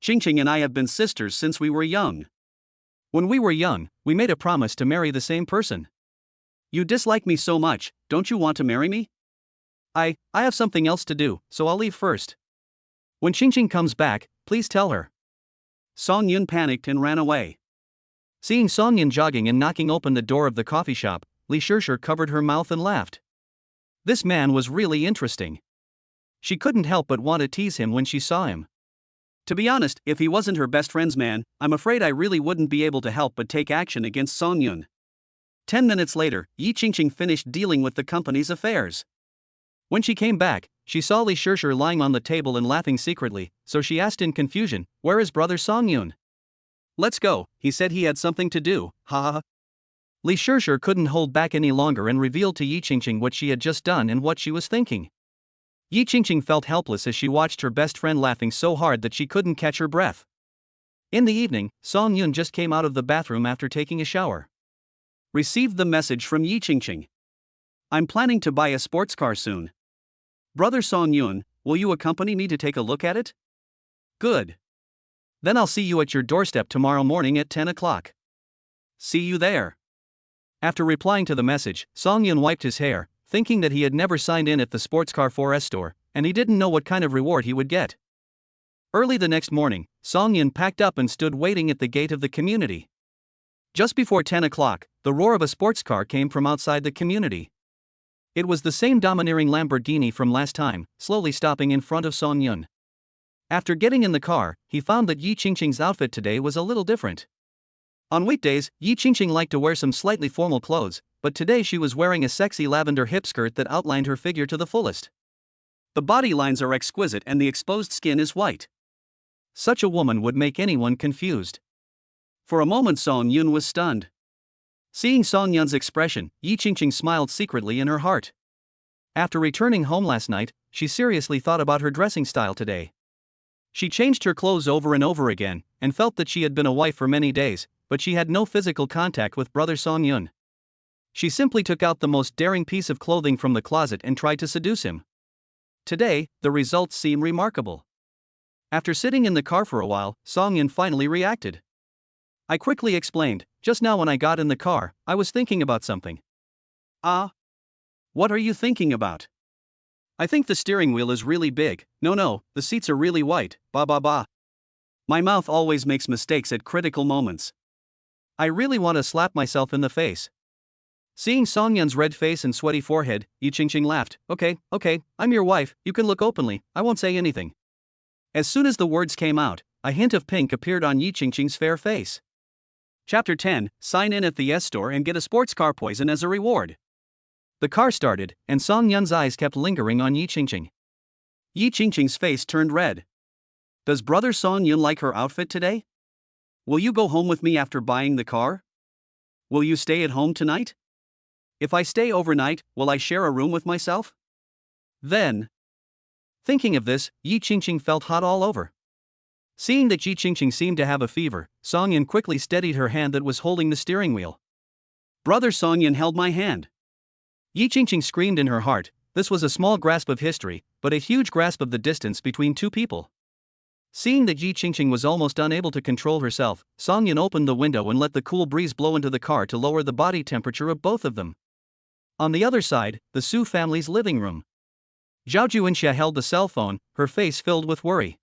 Qingqing and I have been sisters since we were young. When we were young, we made a promise to marry the same person. You dislike me so much, don't you want to marry me? I have something else to do, so I'll leave first. When Qingqing comes back, please tell her. Song Yun panicked and ran away. Seeing Song Yun jogging and knocking open the door of the coffee shop, Li Shishir covered her mouth and laughed. This man was really interesting. She couldn't help but want to tease him when she saw him. To be honest, if he wasn't her best friend's man, I'm afraid I really wouldn't be able to help but take action against Song Yun. 10 minutes later, Yi Qingqing finished dealing with the company's affairs. When she came back, she saw Li Shishir lying on the table and laughing secretly, so she asked in confusion, "Where is brother Song Yun?" "Let's go, he said he had something to do, ha ha ha." Li Shishir couldn't hold back any longer and revealed to Yi Qingqing what she had just done and what she was thinking. Yi Qingqing felt helpless as she watched her best friend laughing so hard that she couldn't catch her breath. In the evening, Song Yun just came out of the bathroom after taking a shower. Received the message from Yi Qingqing. "I'm planning to buy a sports car soon. Brother Song Yun, will you accompany me to take a look at it?" "Good. Then I'll see you at your doorstep tomorrow morning at 10 o'clock. See you there." After replying to the message, Song Yun wiped his hair, thinking that he had never signed in at the sports car 4S store, and he didn't know what kind of reward he would get. Early the next morning, Song Yun packed up and stood waiting at the gate of the community. Just before 10 o'clock, the roar of a sports car came from outside the community. It was the same domineering Lamborghini from last time, slowly stopping in front of Song Yun. After getting in the car, he found that Yi Qingqing's outfit today was a little different. On weekdays, Yi Qingqing liked to wear some slightly formal clothes, but today she was wearing a sexy lavender hip skirt that outlined her figure to the fullest. The body lines are exquisite and the exposed skin is white. Such a woman would make anyone confused. For a moment Song Yun was stunned. Seeing Song Yun's expression, Yi Qingqing smiled secretly in her heart. After returning home last night, she seriously thought about her dressing style today. She changed her clothes over and over again, and felt that she had been a wife for many days, but she had no physical contact with brother Song Yun. She simply took out the most daring piece of clothing from the closet and tried to seduce him. Today, the results seem remarkable. After sitting in the car for a while, Song Yun finally reacted. "I quickly explained, just now when I got in the car, I was thinking about something." "Ah? What are you thinking about?" "I think the steering wheel is really big, no, the seats are really white, ba. My mouth always makes mistakes at critical moments. I really want to slap myself in the face." Seeing Song Yun's red face and sweaty forehead, Yi Qingqing laughed. Okay, I'm your wife, you can look openly, I won't say anything." As soon as the words came out, a hint of pink appeared on Yi Qingqing's fair face. Chapter 10, Sign in at the S store and get a sports car poison as a reward. The car started, and Song Yun's eyes kept lingering on Yi Qingqing. Yi Qingqing's face turned red. Does brother Song Yun like her outfit today? Will you go home with me after buying the car? Will you stay at home tonight? If I stay overnight, will I share a room with myself? Then. Thinking of this, Yi Qingqing felt hot all over. Seeing that Yi Qingqing seemed to have a fever, Song Yun quickly steadied her hand that was holding the steering wheel. Brother Song Yun held my hand. Yi Qingqing screamed in her heart. This was a small grasp of history, but a huge grasp of the distance between two people. Seeing that Yi Qingqing was almost unable to control herself, Song Yun opened the window and let the cool breeze blow into the car to lower the body temperature of both of them. On the other side, the Su family's living room. Zhao Juinxia held the cell phone, her face filled with worry.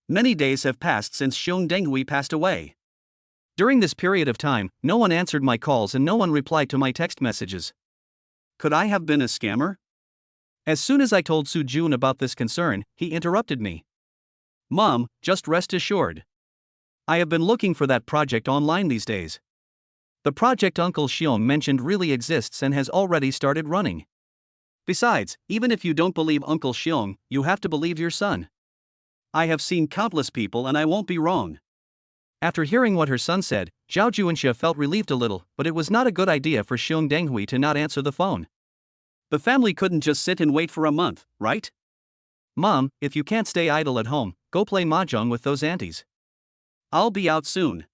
Many days have passed since Xiong Denghui passed away. During this period of time, no one answered my calls and no one replied to my text messages. Could I have been a scammer? As soon as I told Su Jun about this concern, he interrupted me. Mom, just rest assured. I have been looking for that project online these days. The project Uncle Xiong mentioned really exists and has already started running. Besides, even if you don't believe Uncle Xiong, you have to believe your son. I have seen countless people and I won't be wrong. After hearing what her son said, Zhao Juinxia felt relieved a little, but it was not a good idea for Xiong Denghui to not answer the phone. The family couldn't just sit and wait for a month, right? Mom, if you can't stay idle at home, go play mahjong with those aunties. I'll be out soon.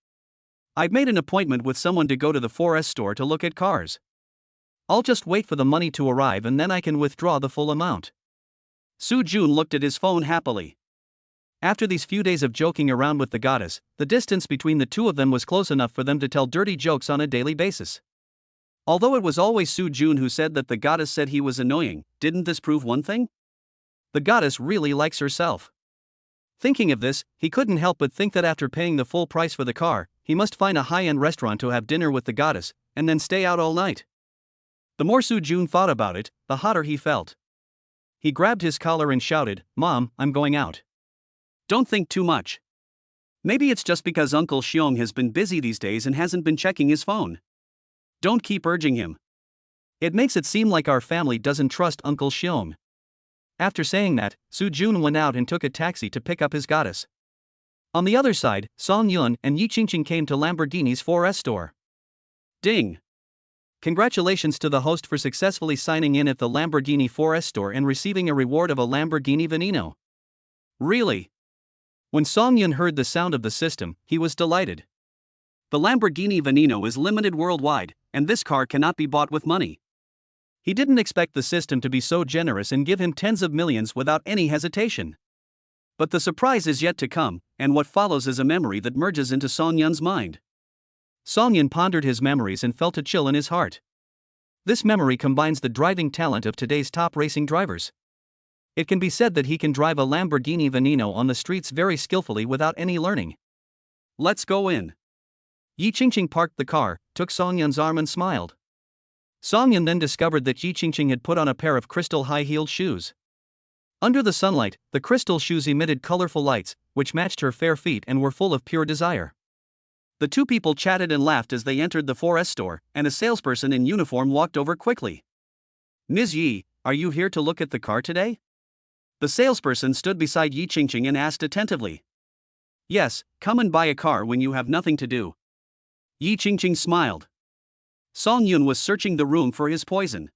I've made an appointment with someone to go to the 4S store to look at cars. I'll just wait for the money to arrive and then I can withdraw the full amount. Su Jun looked at his phone happily. After these few days of joking around with the goddess, the distance between the two of them was close enough for them to tell dirty jokes on a daily basis. Although it was always Su Jun who said that the goddess said he was annoying, didn't this prove one thing? The goddess really likes herself. Thinking of this, he couldn't help but think that after paying the full price for the car, he must find a high-end restaurant to have dinner with the goddess, and then stay out all night. The more Su Jun thought about it, the hotter he felt. He grabbed his collar and shouted, Mom, I'm going out. Don't think too much. Maybe it's just because Uncle Xiong has been busy these days and hasn't been checking his phone. Don't keep urging him. It makes it seem like our family doesn't trust Uncle Xiong. After saying that, Su Jun went out and took a taxi to pick up his goddess. On the other side, Song Yun and Yi Qingqing came to Lamborghini's 4S store. Ding! Congratulations to the host for successfully signing in at the Lamborghini 4S store and receiving a reward of a Lamborghini Veneno. Really? When Song Yun heard the sound of the system, he was delighted. The Lamborghini Veneno is limited worldwide, and this car cannot be bought with money. He didn't expect the system to be so generous and give him tens of millions without any hesitation. But the surprise is yet to come, and what follows is a memory that merges into Song Yun's mind. Song Yun pondered his memories and felt a chill in his heart. This memory combines the driving talent of today's top racing drivers. It can be said that he can drive a Lamborghini Veneno on the streets very skillfully without any learning. Let's go in. Yi Qingqing parked the car, took Song Yun's arm and smiled. Song Yun then discovered that Yi Qingqing had put on a pair of crystal high-heeled shoes. Under the sunlight, the crystal shoes emitted colorful lights, which matched her fair feet and were full of pure desire. The two people chatted and laughed as they entered the 4S store, and a salesperson in uniform walked over quickly. Ms. Yi, are you here to look at the car today? The salesperson stood beside Yi Qingqing and asked attentively. Yes, come and buy a car when you have nothing to do. Yi Qingqing smiled. Song Yun was searching the room for his poison.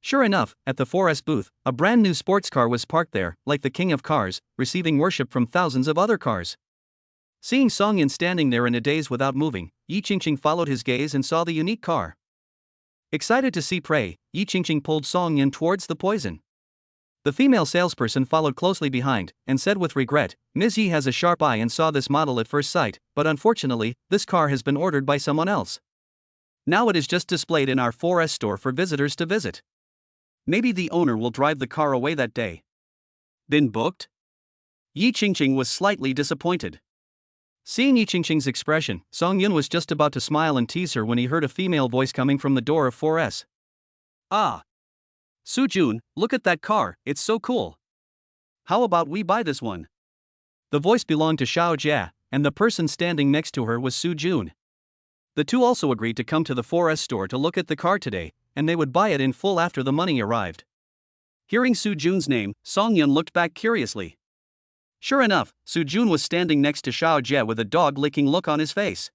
Sure enough, at the 4S booth, a brand new sports car was parked there, like the king of cars, receiving worship from thousands of other cars. Seeing Song Yun standing there in a daze without moving, Yi Qingqing followed his gaze and saw the unique car. Excited to see prey, Yi Qingqing pulled Song Yun towards the poison. The female salesperson followed closely behind, and said with regret, Ms. Yi has a sharp eye and saw this model at first sight, but unfortunately, this car has been ordered by someone else. Now it is just displayed in our 4S store for visitors to visit. Maybe the owner will drive the car away that day. Been booked? Yi Qingqing was slightly disappointed. Seeing Yi Qingqing's expression, Song Yun was just about to smile and tease her when he heard a female voice coming from the door of 4S. Ah! Su Jun, look at that car, it's so cool. How about we buy this one? The voice belonged to Xiao Jia, and the person standing next to her was Su Jun. The two also agreed to come to the 4S store to look at the car today, and they would buy it in full after the money arrived. Hearing Su Jun's name, Song Yun looked back curiously. Sure enough, Su Jun was standing next to Xiao Jie with a dog-licking look on his face.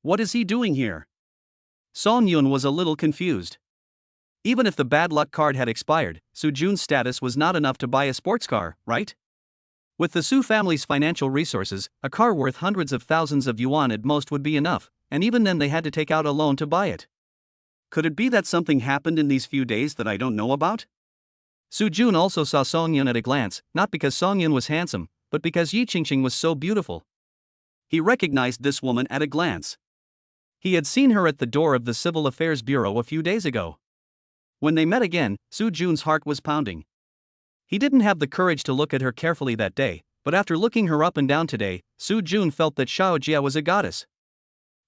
What is he doing here? Song Yun was a little confused. Even if the bad luck card had expired, Su Jun's status was not enough to buy a sports car, right? With the Su family's financial resources, a car worth hundreds of thousands of yuan at most would be enough, and even then they had to take out a loan to buy it. Could it be that something happened in these few days that I don't know about? Su Jun also saw Song Yun at a glance, not because Song Yun was handsome, but because Yi Qingqing was so beautiful. He recognized this woman at a glance. He had seen her at the door of the Civil Affairs Bureau a few days ago. When they met again, Su Jun's heart was pounding. He didn't have the courage to look at her carefully that day, but after looking her up and down today, Su Jun felt that Xiao Jia was a goddess.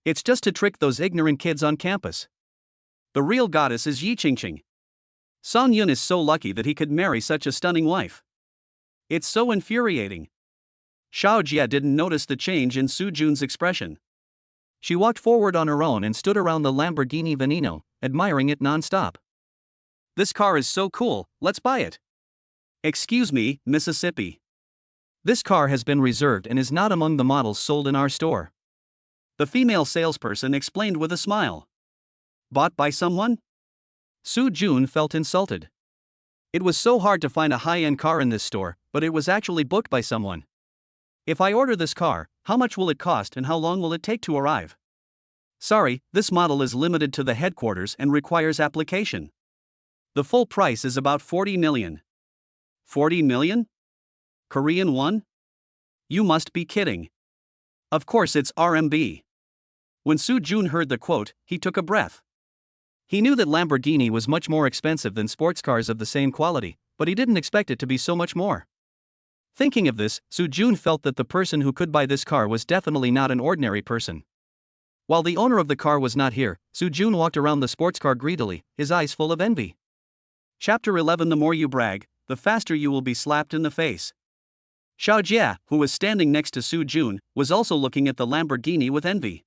It's just to trick those ignorant kids on campus. The real goddess is Yi Qingqing. Song Yun is so lucky that he could marry such a stunning wife. It's so infuriating. Xiao Jia didn't notice the change in Su Jun's expression. She walked forward on her own and stood around the Lamborghini Veneno, admiring it non-stop. This car is so cool, let's buy it. Excuse me, Mississippi. This car has been reserved and is not among the models sold in our store. The female salesperson explained with a smile. Bought by someone? Su Jun felt insulted. It was so hard to find a high-end car in this store, but it was actually booked by someone. If I order this car, how much will it cost and how long will it take to arrive? Sorry, this model is limited to the headquarters and requires application. The full price is about 40 million. 40 million? Korean won? You must be kidding. Of course it's RMB. When Su Jun heard the quote, he took a breath. He knew that Lamborghini was much more expensive than sports cars of the same quality, but he didn't expect it to be so much more. Thinking of this, Su Jun felt that the person who could buy this car was definitely not an ordinary person. While the owner of the car was not here, Su Jun walked around the sports car greedily, his eyes full of envy. Chapter 11. The more you brag, the faster you will be slapped in the face. Xiao Jia, who was standing next to Su Jun, was also looking at the Lamborghini with envy.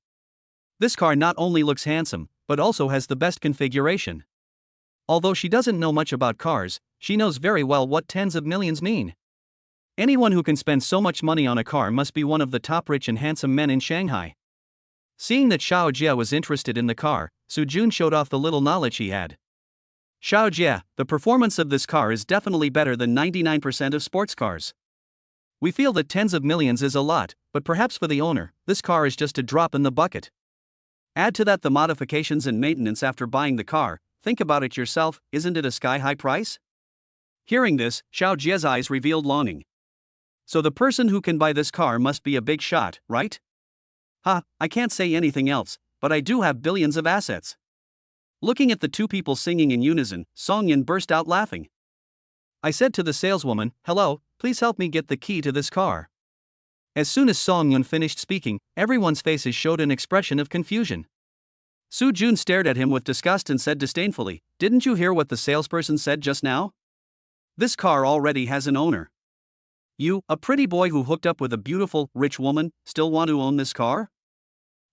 This car not only looks handsome, but also has the best configuration. Although she doesn't know much about cars, she knows very well what tens of millions mean. Anyone who can spend so much money on a car must be one of the top rich and handsome men in Shanghai. Seeing that Xiao Jie was interested in the car, Su Jun showed off the little knowledge he had. Xiao Jie, the performance of this car is definitely better than 99% of sports cars. We feel that tens of millions is a lot, but perhaps for the owner, this car is just a drop in the bucket. Add to that the modifications and maintenance after buying the car. Think about it yourself, isn't it a sky-high price? Hearing this, Xiao Jie's eyes revealed longing. So the person who can buy this car must be a big shot, right? I can't say anything else, but I do have billions of assets. Looking at the two people singing in unison, Song Yin burst out laughing. I said to the saleswoman, "Hello, please help me get the key to this car." As soon as Song Yin finished speaking, everyone's faces showed an expression of confusion. Su Jun stared at him with disgust and said disdainfully, "Didn't you hear what the salesperson said just now? This car already has an owner. You, a pretty boy who hooked up with a beautiful, rich woman, still want to own this car?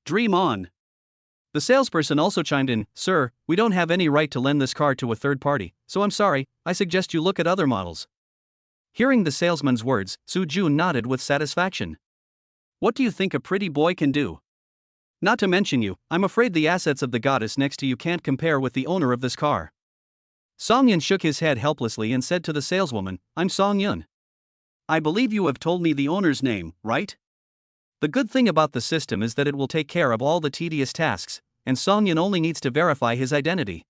Dream on." The salesperson also chimed in, "Sir, we don't have any right to lend this car to a third party, so I'm sorry, I suggest you look at other models." Hearing the salesman's words, Su Jun nodded with satisfaction. What do you think a pretty boy can do? Not to mention you, I'm afraid the assets of the goddess next to you can't compare with the owner of this car. Song Yun shook his head helplessly and said to the saleswoman, "I'm Song Yun. I believe you have told me the owner's name, right? The good thing about the system is that it will take care of all the tedious tasks, and Song Yun only needs to verify his identity."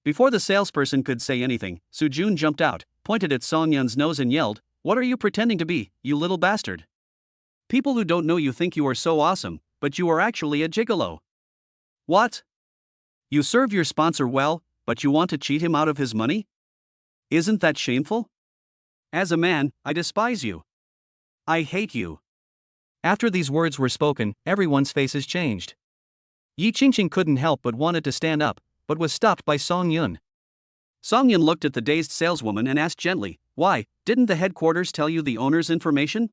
Before the salesperson could say anything, Su Jun jumped out, pointed at Song Yun's nose and yelled, "What are you pretending to be, you little bastard? People who don't know you think you are so awesome, but you are actually a gigolo. What? You serve your sponsor well, but you want to cheat him out of his money? Isn't that shameful? As a man, I despise you. I hate you." After these words were spoken, everyone's faces changed. Yi Qingqing couldn't help but wanted to stand up, but was stopped by Song Yun. Song Yun looked at the dazed saleswoman and asked gently, "Why, didn't the headquarters tell you the owner's information?"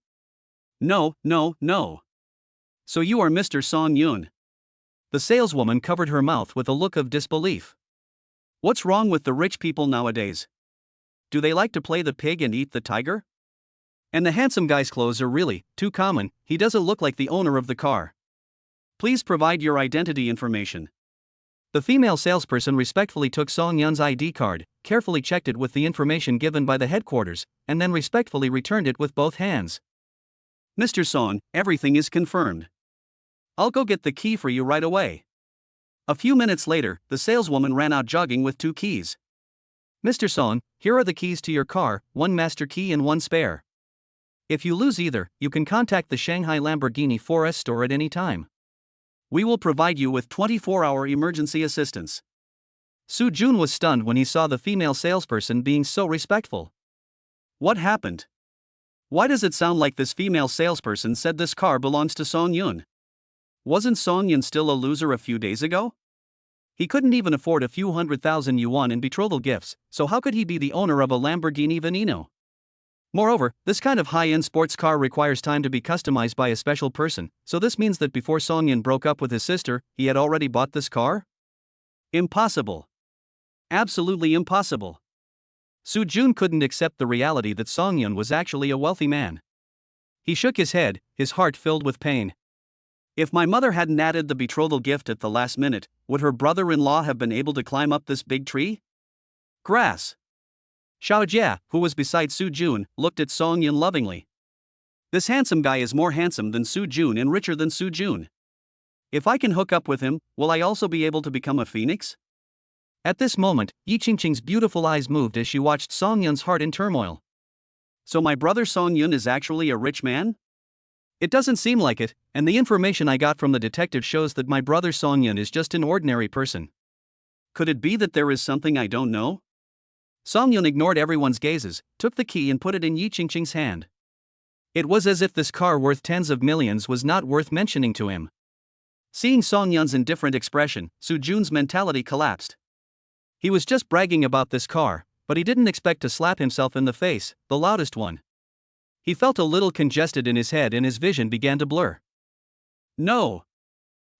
No. So you are Mr. Song Yun. The saleswoman covered her mouth with a look of disbelief. What's wrong with the rich people nowadays? Do they like to play the pig and eat the tiger? And the handsome guy's clothes are really too common, he doesn't look like the owner of the car. Please provide your identity information. The female salesperson respectfully took Song Yun's ID card, carefully checked it with the information given by the headquarters, and then respectfully returned it with both hands. Mr. Song, everything is confirmed. I'll go get the key for you right away. A few minutes later, the saleswoman ran out jogging with 2 keys. Mr. Song, here are the keys to your car, 1 master key and 1 spare. If you lose either, you can contact the Shanghai Lamborghini 4S store at any time. We will provide you with 24-hour emergency assistance. Su Jun was stunned when he saw the female salesperson being so respectful. What happened? Why does it sound like this female salesperson said this car belongs to Song Yun? Wasn't Song Yun still a loser a few days ago? He couldn't even afford a few 100,000 yuan in betrothal gifts, so how could he be the owner of a Lamborghini Veneno? Moreover, this kind of high-end sports car requires time to be customized by a special person, so this means that before Song Yun broke up with his sister, he had already bought this car? Impossible. Absolutely impossible. Su Jun couldn't accept the reality that Song Yun was actually a wealthy man. He shook his head, his heart filled with pain. If my mother hadn't added the betrothal gift at the last minute, would her brother-in-law have been able to climb up this big tree? Grass. Xiao Jie, who was beside Su Jun, looked at Song Yun lovingly. This handsome guy is more handsome than Su Jun and richer than Su Jun. If I can hook up with him, will I also be able to become a phoenix? At this moment, Yi Qingqing's beautiful eyes moved as she watched Song Yun's heart in turmoil. So my brother Song Yun is actually a rich man? It doesn't seem like it, and the information I got from the detective shows that my brother Song Yun is just an ordinary person. Could it be that there is something I don't know? Song Yun ignored everyone's gazes, took the key and put it in Yi Qingqing's hand. It was as if this car worth tens of millions was not worth mentioning to him. Seeing Song Yun's indifferent expression, Su Jun's mentality collapsed. He was just bragging about this car, but he didn't expect to slap himself in the face, the loudest one. He felt a little congested in his head and his vision began to blur. No.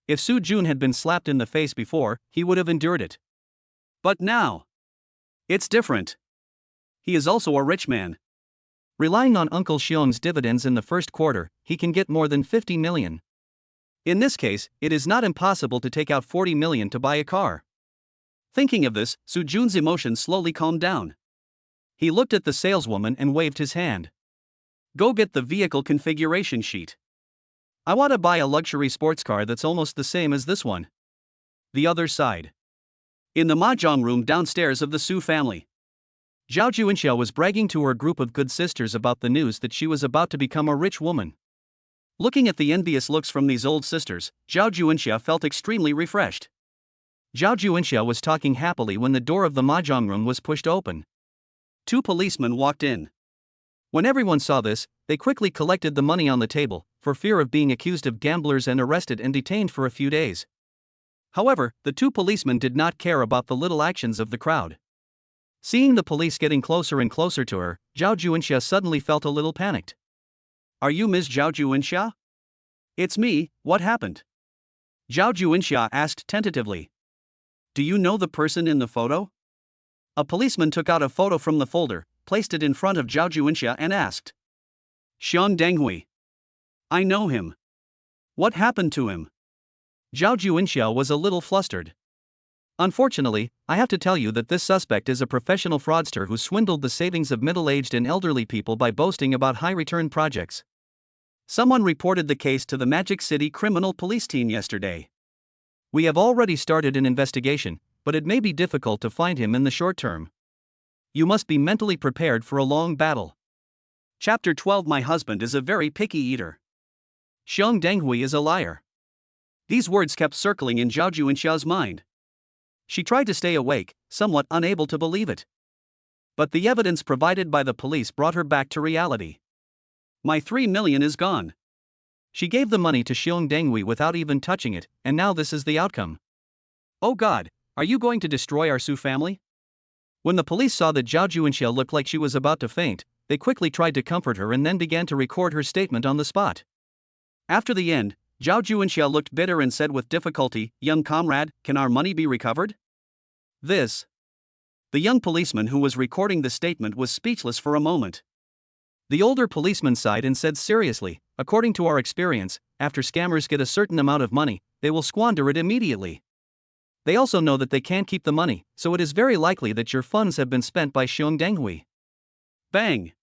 If Soo Jun had been slapped in the face before, he would have endured it. But now, it's different. He is also a rich man. Relying on Uncle Xiong's dividends in the first quarter, he can get more than 50 million. In this case, it is not impossible to take out 40 million to buy a car. Thinking of this, Soo Jun's emotions slowly calmed down. He looked at the saleswoman and waved his hand. Go get the vehicle configuration sheet. I want to buy a luxury sports car that's almost the same as this one. The other side. In the mahjong room downstairs of the Su family, Zhao Juinxia was bragging to her group of good sisters about the news that she was about to become a rich woman. Looking at the envious looks from these old sisters, Zhao Juinxia felt extremely refreshed. Zhao Juinxia was talking happily when the door of the mahjong room was pushed open. 2 policemen walked in. When everyone saw this, they quickly collected the money on the table, for fear of being accused of gamblers and arrested and detained for a few days. However, the 2 policemen did not care about the little actions of the crowd. Seeing the police getting closer and closer to her, Zhao Juinxia suddenly felt a little panicked. Are you Ms. Zhao Juinxia? It's me, what happened? Zhao Juinxia asked tentatively. Do you know the person in the photo? A policeman took out a photo from the folder, placed it in front of Zhao Juinxia and asked. Xiong Denghui. I know him. What happened to him? Zhao Juinxia was a little flustered. Unfortunately, I have to tell you that this suspect is a professional fraudster who swindled the savings of middle-aged and elderly people by boasting about high-return projects. Someone reported the case to the Magic City Criminal Police Team yesterday. We have already started an investigation, but it may be difficult to find him in the short term. You must be mentally prepared for a long battle. Chapter 12. My husband is a very picky eater. Xiong Denghui is a liar. These words kept circling in Zhao Juinxia's mind. She tried to stay awake, somewhat unable to believe it. But the evidence provided by the police brought her back to reality. My 3 million is gone. She gave the money to Xiong Denghui without even touching it, and now this is the outcome. Oh God, are you going to destroy our Su family? When the police saw that Zhao Juinxia looked like she was about to faint, they quickly tried to comfort her and then began to record her statement on the spot. After the end, Zhao Juinxia looked bitter and said with difficulty, Young comrade, can our money be recovered? The young policeman who was recording the statement was speechless for a moment. The older policeman sighed and said seriously, according to our experience, after scammers get a certain amount of money, they will squander it immediately. They also know that they can't keep the money, so it is very likely that your funds have been spent by Xiong Denghui. Bang!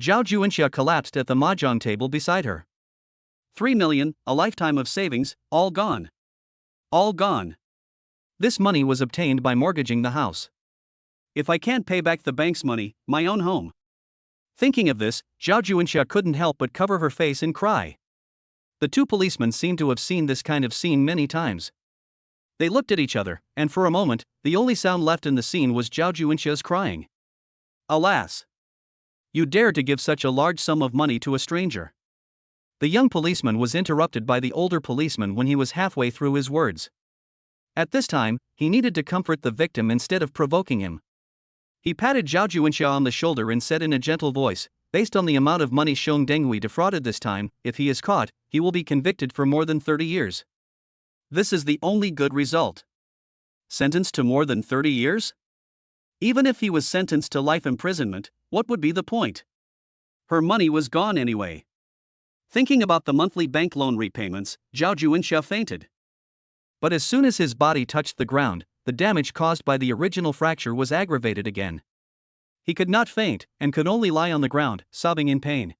Zhao Juinxia collapsed at the mahjong table beside her. 3 million, a lifetime of savings, all gone. All gone. This money was obtained by mortgaging the house. If I can't pay back the bank's money, my own home. Thinking of this, Zhao Juinxia couldn't help but cover her face and cry. The 2 policemen seemed to have seen this kind of scene many times. They looked at each other, and for a moment, the only sound left in the scene was Zhao Juinxia's crying. Alas! You dared to give such a large sum of money to a stranger. The young policeman was interrupted by the older policeman when he was halfway through his words. At this time, he needed to comfort the victim instead of provoking him. He patted Zhao Juinxia on the shoulder and said in a gentle voice, based on the amount of money Xiong Denghui defrauded this time, if he is caught, he will be convicted for more than 30 years. This is the only good result. Sentenced to more than 30 years? Even if he was sentenced to life imprisonment, what would be the point? Her money was gone anyway. Thinking about the monthly bank loan repayments, Zhao Juinxia fainted. But as soon as his body touched the ground, the damage caused by the original fracture was aggravated again. He could not faint, and could only lie on the ground, sobbing in pain.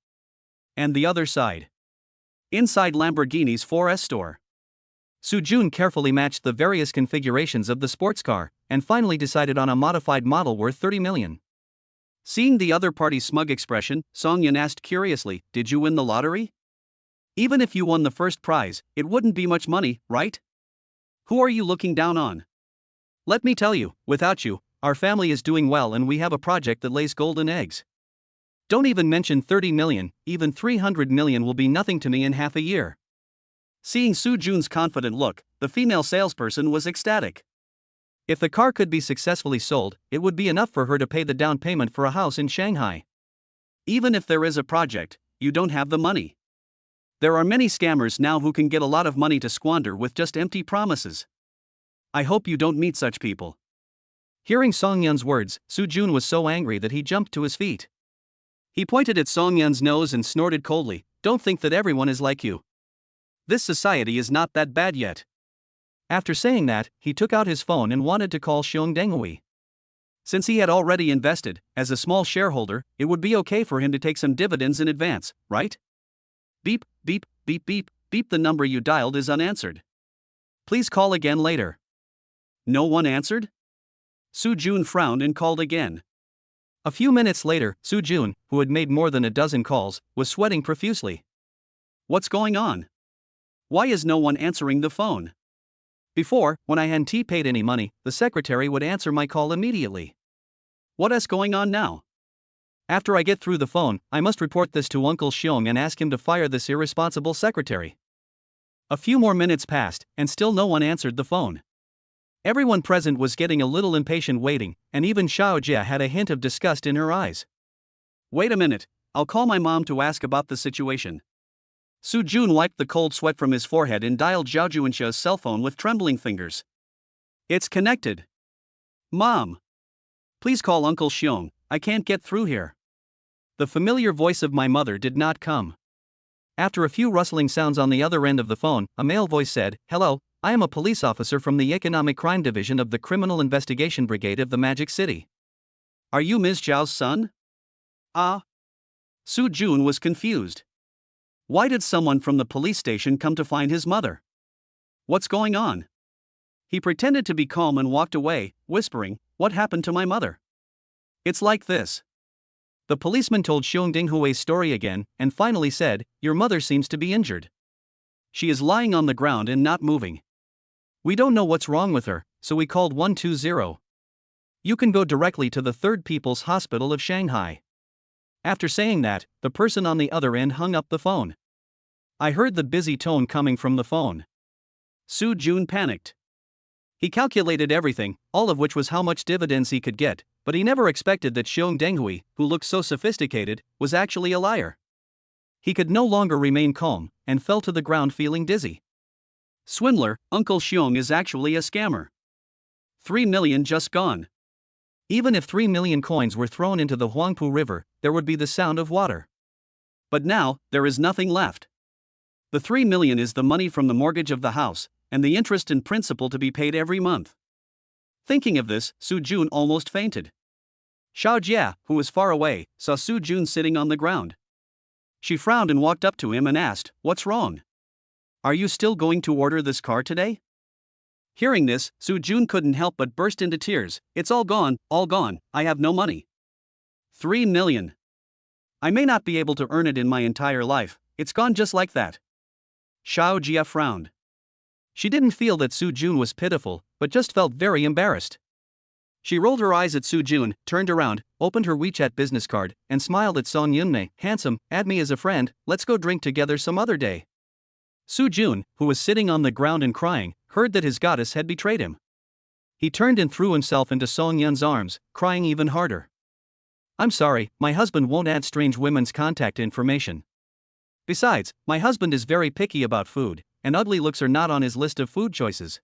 And the other side. Inside Lamborghini's 4S store. Soo Jun carefully matched the various configurations of the sports car, and finally decided on a modified model worth 30 million. Seeing the other party's smug expression, Song Yan asked curiously, did you win the lottery? Even if you won the first prize, it wouldn't be much money, right? Who are you looking down on? Let me tell you, without you, our family is doing well and we have a project that lays golden eggs. Don't even mention 30 million, even 300 million will be nothing to me in half a year. Seeing Soo Jun's confident look, the female salesperson was ecstatic. If the car could be successfully sold, it would be enough for her to pay the down payment for a house in Shanghai. Even if there is a project, you don't have the money. There are many scammers now who can get a lot of money to squander with just empty promises. I hope you don't meet such people. Hearing Song Yun's words, Soo Jun was so angry that he jumped to his feet. He pointed at Song Yun's nose and snorted coldly, "Don't think that everyone is like you. This society is not that bad yet." After saying that, he took out his phone and wanted to call Seung Denghui. Since he had already invested, as a small shareholder, it would be okay for him to take some dividends in advance, right? Beep, beep, beep, beep, beep. The number you dialed is unanswered. Please call again later. No one answered? Soo Jun frowned and called again. A few minutes later, Soo Jun, who had made more than a dozen calls, was sweating profusely. What's going on? Why is no one answering the phone? Before, when I hadn't paid any money, the secretary would answer my call immediately. What is going on now? After I get through the phone, I must report this to Uncle Seung and ask him to fire this irresponsible secretary. A few more minutes passed, and still no one answered the phone. Everyone present was getting a little impatient waiting, and even Xiao Jia had a hint of disgust in her eyes. Wait a minute, I'll call my mom to ask about the situation. Soo Jun wiped the cold sweat from his forehead and dialed Zhao Junsha's cell phone with trembling fingers. It's connected. Mom! Please call Uncle Seung, I can't get through here. The familiar voice of my mother did not come. After a few rustling sounds on the other end of the phone, a male voice said, "Hello, I am a police officer from the Economic Crime Division of the Criminal Investigation Brigade of the Magic City. Are you Ms. Zhao's son?" Ah. Soo Jun was confused. Why did someone from the police station come to find his mother? What's going on? He pretended to be calm and walked away, whispering, "What happened to my mother?" It's like this. The policeman told Seung Dinghui's story again, and finally said, "Your mother seems to be injured. She is lying on the ground and not moving. We don't know what's wrong with her, so we called 120. You can go directly to the Third People's Hospital of Shanghai." After saying that, the person on the other end hung up the phone. I heard the busy tone coming from the phone. Soo Jun panicked. He calculated everything, all of which was how much dividends he could get, but he never expected that Seung Denghui, who looked so sophisticated, was actually a liar. He could no longer remain calm, and fell to the ground feeling dizzy. Swindler, Uncle Seung is actually a scammer. 3 million just gone. Even if 3 million coins were thrown into the Huangpu River, there would be the sound of water. But now, there is nothing left. The 3 million is the money from the mortgage of the house, and the interest and principal to be paid every month. Thinking of this, Soo Jun almost fainted. Xiao Jia, who was far away, saw Soo Jun sitting on the ground. She frowned and walked up to him and asked, "What's wrong? Are you still going to order this car today?" Hearing this, Soo Jun couldn't help but burst into tears. "It's all gone, I have no money. 3 million. I may not be able to earn it in my entire life, it's gone just like that." Xiao Jia frowned. She didn't feel that Soo Jun was pitiful, but just felt very embarrassed. She rolled her eyes at Soo Jun, turned around, opened her WeChat business card, and smiled at Song Yunmei. "Handsome, add me as a friend, let's go drink together some other day." Soo Jun, who was sitting on the ground and crying, heard that his goddess had betrayed him. He turned and threw himself into Song Yun's arms, crying even harder. "I'm sorry, my husband won't add strange women's contact information. Besides, my husband is very picky about food, and ugly looks are not on his list of food choices."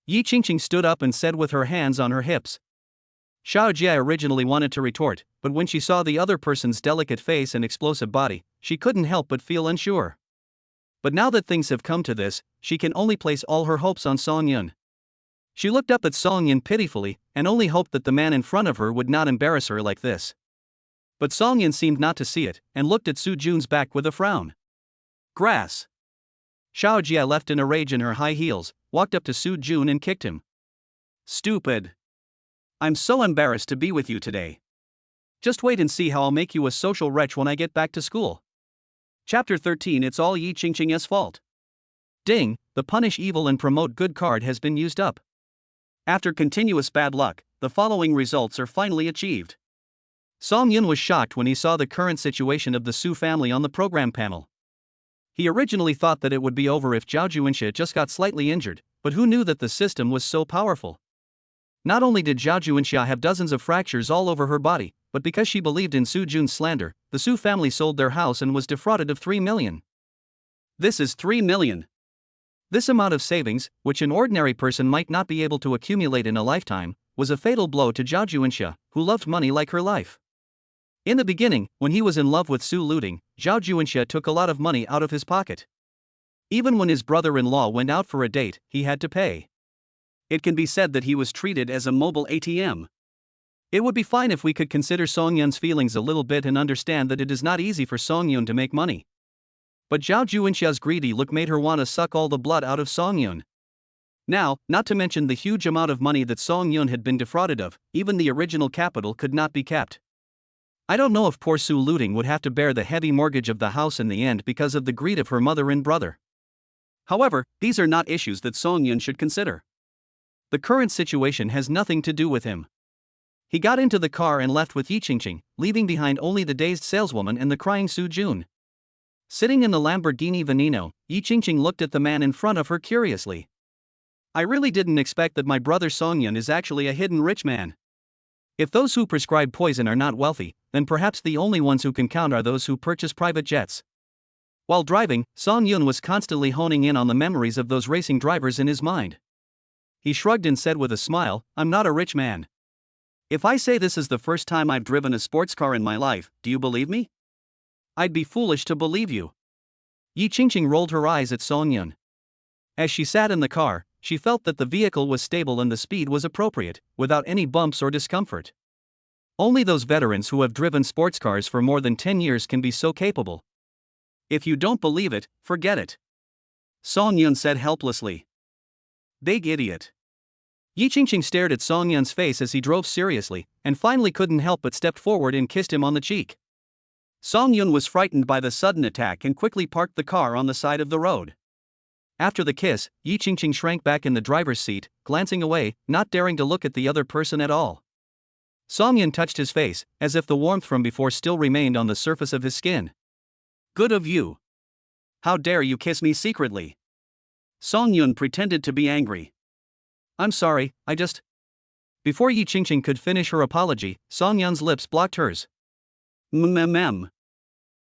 Yi Qingqing stood up and said with her hands on her hips. Xiao Jia originally wanted to retort, but when she saw the other person's delicate face and explosive body, she couldn't help but feel unsure. But now that things have come to this, she can only place all her hopes on Song Yun. She looked up at Song Yun pitifully, and only hoped that the man in front of her would not embarrass her like this. But Song Yun seemed not to see it, and looked at Soo Jun's back with a frown. "Grass." Xiao Jia, left in a rage in her high heels, walked up to Soo Jun and kicked him. "Stupid. I'm so embarrassed to be with you today. Just wait and see how I'll make you a social wretch when I get back to school." Chapter 13. It's all Yi Qingqing's fault. Ding, the punish evil and promote good card has been used up. After continuous bad luck, the following results are finally achieved. Song Yun was shocked when he saw the current situation of the Su family on the program panel. He originally thought that it would be over if Zhao Junsha just got slightly injured, but who knew that the system was so powerful? Not only did Zhao Junsha have dozens of fractures all over her body, but because she believed in Soo Jun's slander, the Su family sold their house and was defrauded of 3 million. This is 3 million. This amount of savings, which an ordinary person might not be able to accumulate in a lifetime, was a fatal blow to Zhao Junsha, who loved money like her life. In the beginning, when he was in love with Su Luting, Zhao Junsha took a lot of money out of his pocket. Even when his brother-in-law went out for a date, he had to pay. It can be said that he was treated as a mobile ATM. It would be fine if we could consider Song Yun's feelings a little bit and understand that it is not easy for Song Yun to make money. But Zhao Junsha's greedy look made her want to suck all the blood out of Song Yun. Now, not to mention the huge amount of money that Song Yun had been defrauded of, even the original capital could not be kept. I don't know if poor Su Luting would have to bear the heavy mortgage of the house in the end because of the greed of her mother and brother. However, these are not issues that Song Yun should consider. The current situation has nothing to do with him. He got into the car and left with Yi Qingqing, leaving behind only the dazed saleswoman and the crying Su Jun. Sitting in the Lamborghini Veneno, Yi Qingqing looked at the man in front of her curiously. I really didn't expect that my brother Song Yun is actually a hidden rich man. If those who prescribe poison are not wealthy, then perhaps the only ones who can count are those who purchase private jets. While driving, Song Yun was constantly honing in on the memories of those racing drivers in his mind. He shrugged and said with a smile, "I'm not a rich man. If I say this is the first time I've driven a sports car in my life, do you believe me? I'd be foolish to believe you." Yi Qingqing rolled her eyes at Song Yun. As she sat in the car, she felt that the vehicle was stable and the speed was appropriate, without any bumps or discomfort. Only those veterans who have driven sports cars for more than 10 years can be so capable. If you don't believe it, forget it. Song Yun said helplessly. Big idiot. Yi Qingqing stared at Song Yun's face as he drove seriously, and finally couldn't help but stepped forward and kissed him on the cheek. Song Yun was frightened by the sudden attack and quickly parked the car on the side of the road. After the kiss, Yi Qingqing shrank back in the driver's seat, glancing away, not daring to look at the other person at all. Song Yun touched his face, as if the warmth from before still remained on the surface of his skin. Good of you. How dare you kiss me secretly? Song Yun pretended to be angry. I'm sorry, I just... Before Yi Qingqing could finish her apology, Song Yun's lips blocked hers. Mm.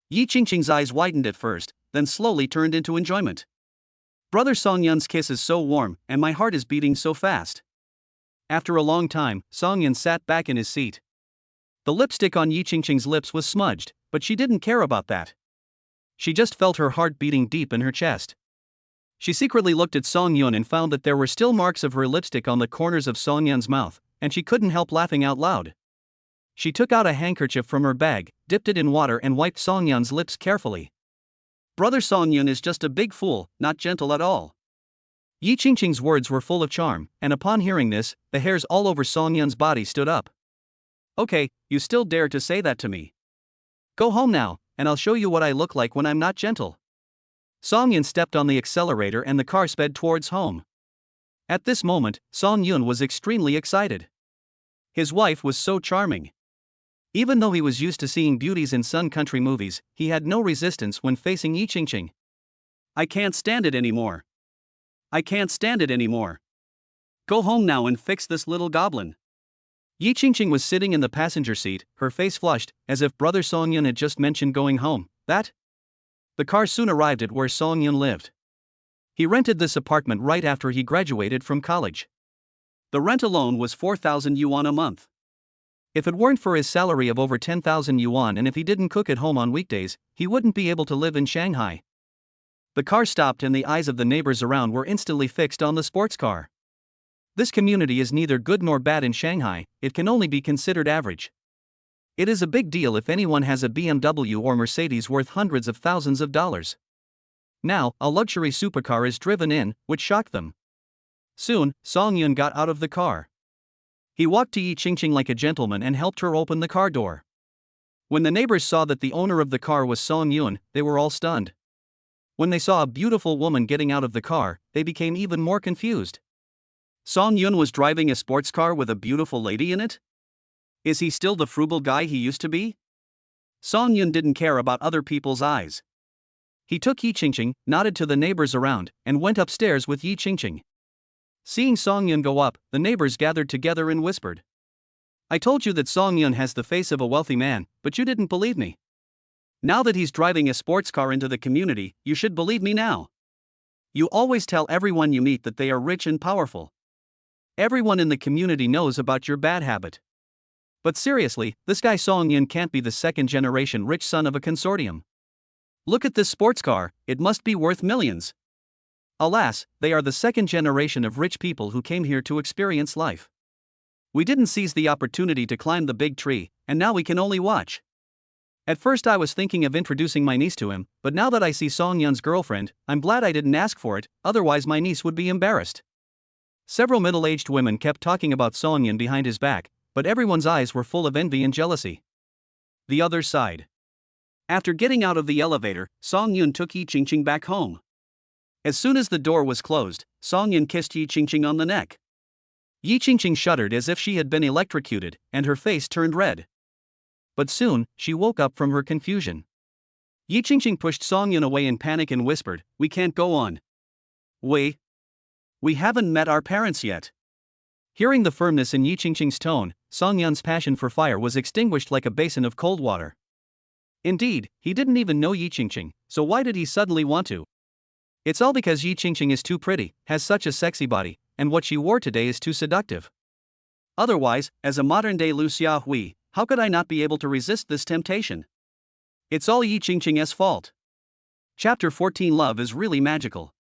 Yi Qingqing's eyes widened at first, then slowly turned into enjoyment. Brother Song Yun's kiss is so warm, and my heart is beating so fast. After a long time, Song Yun sat back in his seat. The lipstick on Yi Qingqing's lips was smudged, but she didn't care about that. She just felt her heart beating deep in her chest. She secretly looked at Song Yun and found that there were still marks of her lipstick on the corners of Song Yun's mouth, and she couldn't help laughing out loud. She took out a handkerchief from her bag, dipped it in water and wiped Song Yun's lips carefully. Brother Song Yun is just a big fool, not gentle at all. Yi Qingqing's words were full of charm, and upon hearing this, the hairs all over Song Yun's body stood up. Okay, you still dare to say that to me. Go home now, and I'll show you what I look like when I'm not gentle. Song Yun stepped on the accelerator and the car sped towards home. At this moment, Song Yun was extremely excited. His wife was so charming. Even though he was used to seeing beauties in Sun Country movies, he had no resistance when facing Yi Qingqing. I can't stand it anymore. I can't stand it anymore. Go home now and fix this little goblin. Yi Qingqing was sitting in the passenger seat, her face flushed, as if Brother Song Yun had just mentioned going home. That? The car soon arrived at where Song Yun lived. He rented this apartment right after he graduated from college. The rent alone was 4,000 yuan a month. If it weren't for his salary of over 10,000 yuan and if he didn't cook at home on weekdays, he wouldn't be able to live in Shanghai. The car stopped and the eyes of the neighbors around were instantly fixed on the sports car. This community is neither good nor bad in Shanghai, it can only be considered average. It is a big deal if anyone has a BMW or Mercedes worth hundreds of thousands of dollars. Now, a luxury supercar is driven in, which shocked them. Soon, Song Yun got out of the car. He walked to Yi Qingqing like a gentleman and helped her open the car door. When the neighbors saw that the owner of the car was Song Yun, they were all stunned. When they saw a beautiful woman getting out of the car, they became even more confused. Song Yun was driving a sports car with a beautiful lady in it? Is he still the frugal guy he used to be? Song Yun didn't care about other people's eyes. He took Yi Qingqing, nodded to the neighbors around, and went upstairs with Yi Qingqing. Seeing Song Yun go up, the neighbors gathered together and whispered. I told you that Song Yun has the face of a wealthy man, but you didn't believe me. Now that he's driving a sports car into the community, you should believe me now. You always tell everyone you meet that they are rich and powerful. Everyone in the community knows about your bad habit. But seriously, this guy Song Yun can't be the second-generation rich son of a consortium. Look at this sports car, it must be worth millions. Alas, they are the second generation of rich people who came here to experience life. We didn't seize the opportunity to climb the big tree, and now we can only watch. At first I was thinking of introducing my niece to him, but now that I see Song Yun's girlfriend, I'm glad I didn't ask for it, otherwise my niece would be embarrassed. Several middle-aged women kept talking about Song Yun behind his back, but everyone's eyes were full of envy and jealousy. The other side. After getting out of the elevator, Song Yun took Yi Qingqing back home. As soon as the door was closed, Song Yun kissed Yi Qingqing on the neck. Yi Qingqing shuddered as if she had been electrocuted, and her face turned red. But soon, she woke up from her confusion. Yi Qingqing pushed Song Yun away in panic and whispered, "We can't go on. We haven't met our parents yet." Hearing the firmness in Yi Qingqing's tone, Song Yun's passion for fire was extinguished like a basin of cold water. Indeed, he didn't even know Yi Qingqing, so why did he suddenly want to? It's all because Yi Qingqing is too pretty, has such a sexy body, and what she wore today is too seductive. Otherwise, as a modern-day Liu Xiaohui, how could I not be able to resist this temptation? It's all Yi Qingqing's fault. Chapter 14. Love is really magical.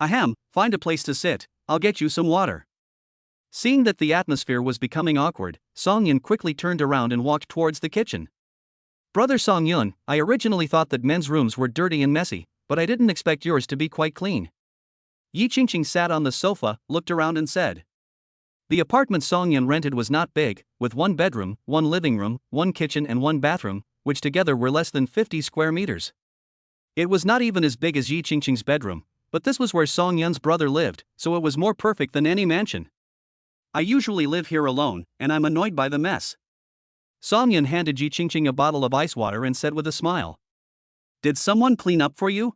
Ahem, find a place to sit, I'll get you some water. Seeing that the atmosphere was becoming awkward, Song Yun quickly turned around and walked towards the kitchen. Brother Song Yun, I originally thought that men's rooms were dirty and messy, but I didn't expect yours to be quite clean. Yi Qingqing sat on the sofa, looked around and said. The apartment Song Yun rented was not big, with one bedroom, one living room, one kitchen and one bathroom, which together were less than 50 square meters. It was not even as big as Yi Qingqing's bedroom, but this was where Song Yun's brother lived, so it was more perfect than any mansion. I usually live here alone, and I'm annoyed by the mess. Song Yun handed Yi Qingqing a bottle of ice water and said with a smile. Did someone clean up for you?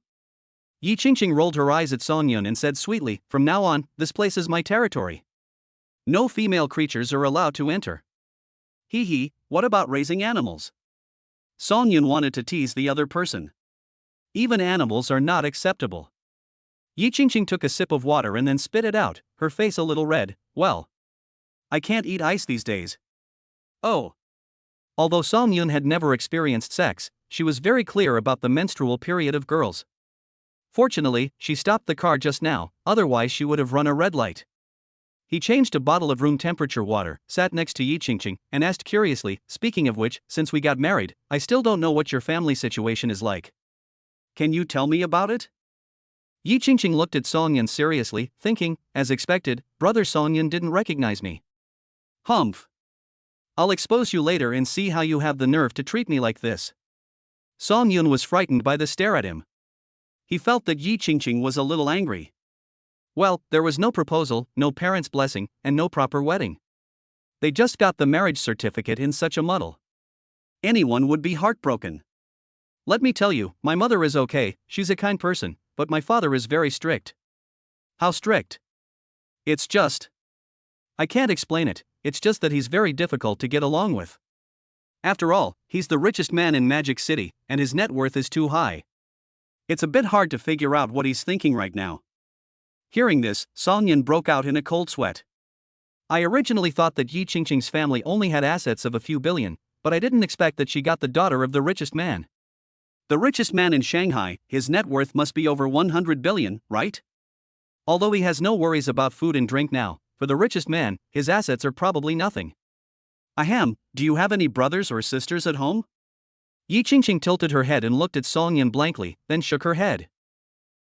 Yi Qingqing rolled her eyes at Song Yun and said sweetly, from now on, this place is my territory. No female creatures are allowed to enter. Hee hee, what about raising animals? Song Yun wanted to tease the other person. Even animals are not acceptable. Yi Qingqing took a sip of water and then spit it out, her face a little red. Well, I can't eat ice these days. Oh. Although Song Yun had never experienced sex, she was very clear about the menstrual period of girls. Fortunately, she stopped the car just now, otherwise she would have run a red light. He changed a bottle of room temperature water, sat next to Yi Qingqing, and asked curiously, speaking of which, since we got married, I still don't know what your family situation is like. Can you tell me about it? Yi Qingqing looked at Song Yun seriously, thinking, as expected, brother Song Yun didn't recognize me. Humph. I'll expose you later and see how you have the nerve to treat me like this. Song Yun was frightened by the stare at him. He felt that Yi Qingqing was a little angry. Well, there was no proposal, no parents' blessing, and no proper wedding. They just got the marriage certificate in such a muddle. Anyone would be heartbroken. Let me tell you, my mother is okay, she's a kind person, but my father is very strict. How strict? It's just. I can't explain it, it's just that he's very difficult to get along with. After all, he's the richest man in Magic City, and his net worth is too high. It's a bit hard to figure out what he's thinking right now. Hearing this, Song Yun broke out in a cold sweat. I originally thought that Yi Qingqing's family only had assets of a few billion, but I didn't expect that she got the daughter of the richest man. The richest man in Shanghai, his net worth must be over 100 billion, right? Although he has no worries about food and drink now, for the richest man, his assets are probably nothing. Ahem, do you have any brothers or sisters at home? Yi Qingqing tilted her head and looked at Song Yun blankly, then shook her head.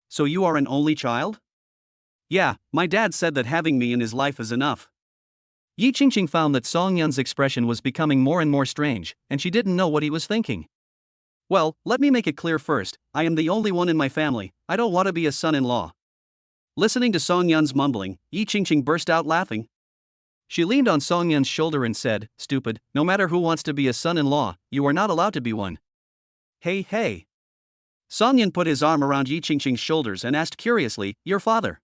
So you are an only child? Yeah, my dad said that having me in his life is enough. Yi Qingqing found that Song Yun's expression was becoming more and more strange, and she didn't know what he was thinking. Well, let me make it clear first, I am the only one in my family, I don't want to be a son-in-law. Listening to Song Yun's mumbling, Yi Qingqing burst out laughing. She leaned on Song Yun's shoulder and said, stupid, no matter who wants to be a son-in-law, you are not allowed to be one. Hey hey. Song Yun put his arm around Yi Qingqing's shoulders and asked curiously, your father?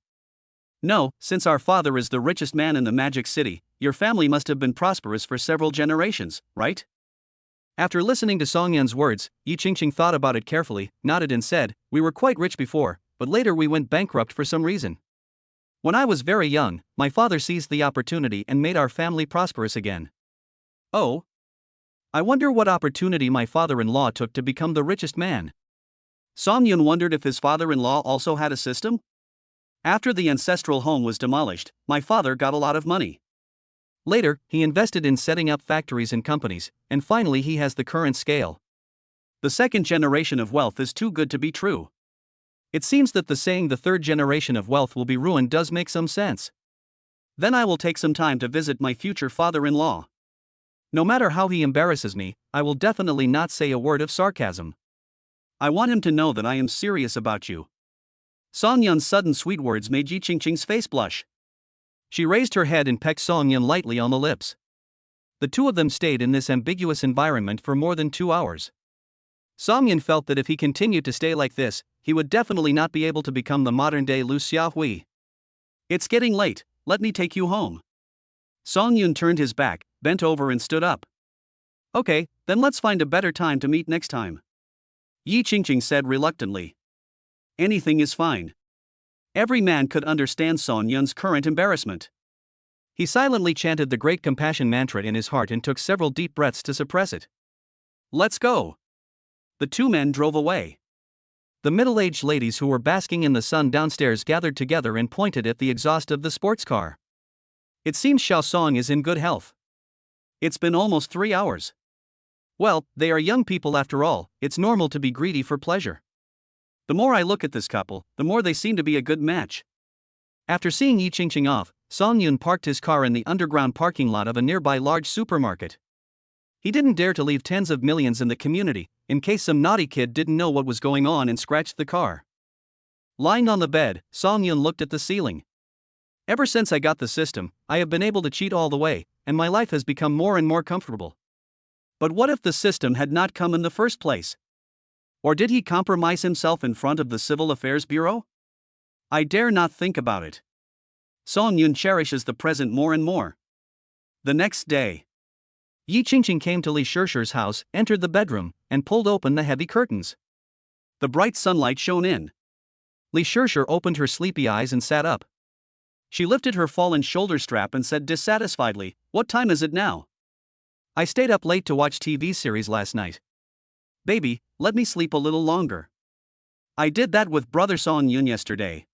No, since our father is the richest man in the Magic City, your family must have been prosperous for several generations, right? After listening to Song Yun's words, Yi Qingqing thought about it carefully, nodded and said, "We were quite rich before, but later we went bankrupt for some reason. When I was very young, my father seized the opportunity and made our family prosperous again." "Oh? I wonder what opportunity my father-in-law took to become the richest man." Song Yun wondered if his father-in-law also had a system. "After the ancestral home was demolished, my father got a lot of money. Later, he invested in setting up factories and companies, and finally he has the current scale. The second generation of wealth is too good to be true." It seems that the saying the third generation of wealth will be ruined does make some sense. "Then I will take some time to visit my future father-in-law. No matter how he embarrasses me, I will definitely not say a word of sarcasm. I want him to know that I am serious about you." Song Yun's sudden sweet words made Yi Qingqing's face blush. She raised her head and pecked Song Yun lightly on the lips. The two of them stayed in this ambiguous environment for more than 2 hours. Song Yun felt that if he continued to stay like this, he would definitely not be able to become the modern-day Lu Xiaohui. "It's getting late, let me take you home." Song Yun turned his back, bent over and stood up. "Okay, then let's find a better time to meet next time," Yi Qingqing said reluctantly. Anything is fine. Every man could understand Song Yun's current embarrassment. He silently chanted the Great Compassion mantra in his heart and took several deep breaths to suppress it. "Let's go." The two men drove away. The middle-aged ladies who were basking in the sun downstairs gathered together and pointed at the exhaust of the sports car. "It seems Xiao Song is in good health. It's been almost 3 hours. Well, they are young people after all, it's normal to be greedy for pleasure. The more I look at this couple, the more they seem to be a good match." After seeing Yi Qingqing off, Song Yun parked his car in the underground parking lot of a nearby large supermarket. He didn't dare to leave tens of millions in the community, in case some naughty kid didn't know what was going on and scratched the car. Lying on the bed, Song Yun looked at the ceiling. "Ever since I got the system, I have been able to cheat all the way, and my life has become more and more comfortable. But what if the system had not come in the first place? Or did he compromise himself in front of the Civil Affairs Bureau? I dare not think about it." Song Yun cherishes the present more and more. The next day, Yi Qingqing came to Li Shishir's house, entered the bedroom, and pulled open the heavy curtains. The bright sunlight shone in. Li Shishir opened her sleepy eyes and sat up. She lifted her fallen shoulder strap and said dissatisfiedly, "What time is it now?" "I stayed up late to watch TV series last night. Baby, let me sleep a little longer. I did that with brother Song Yun yesterday."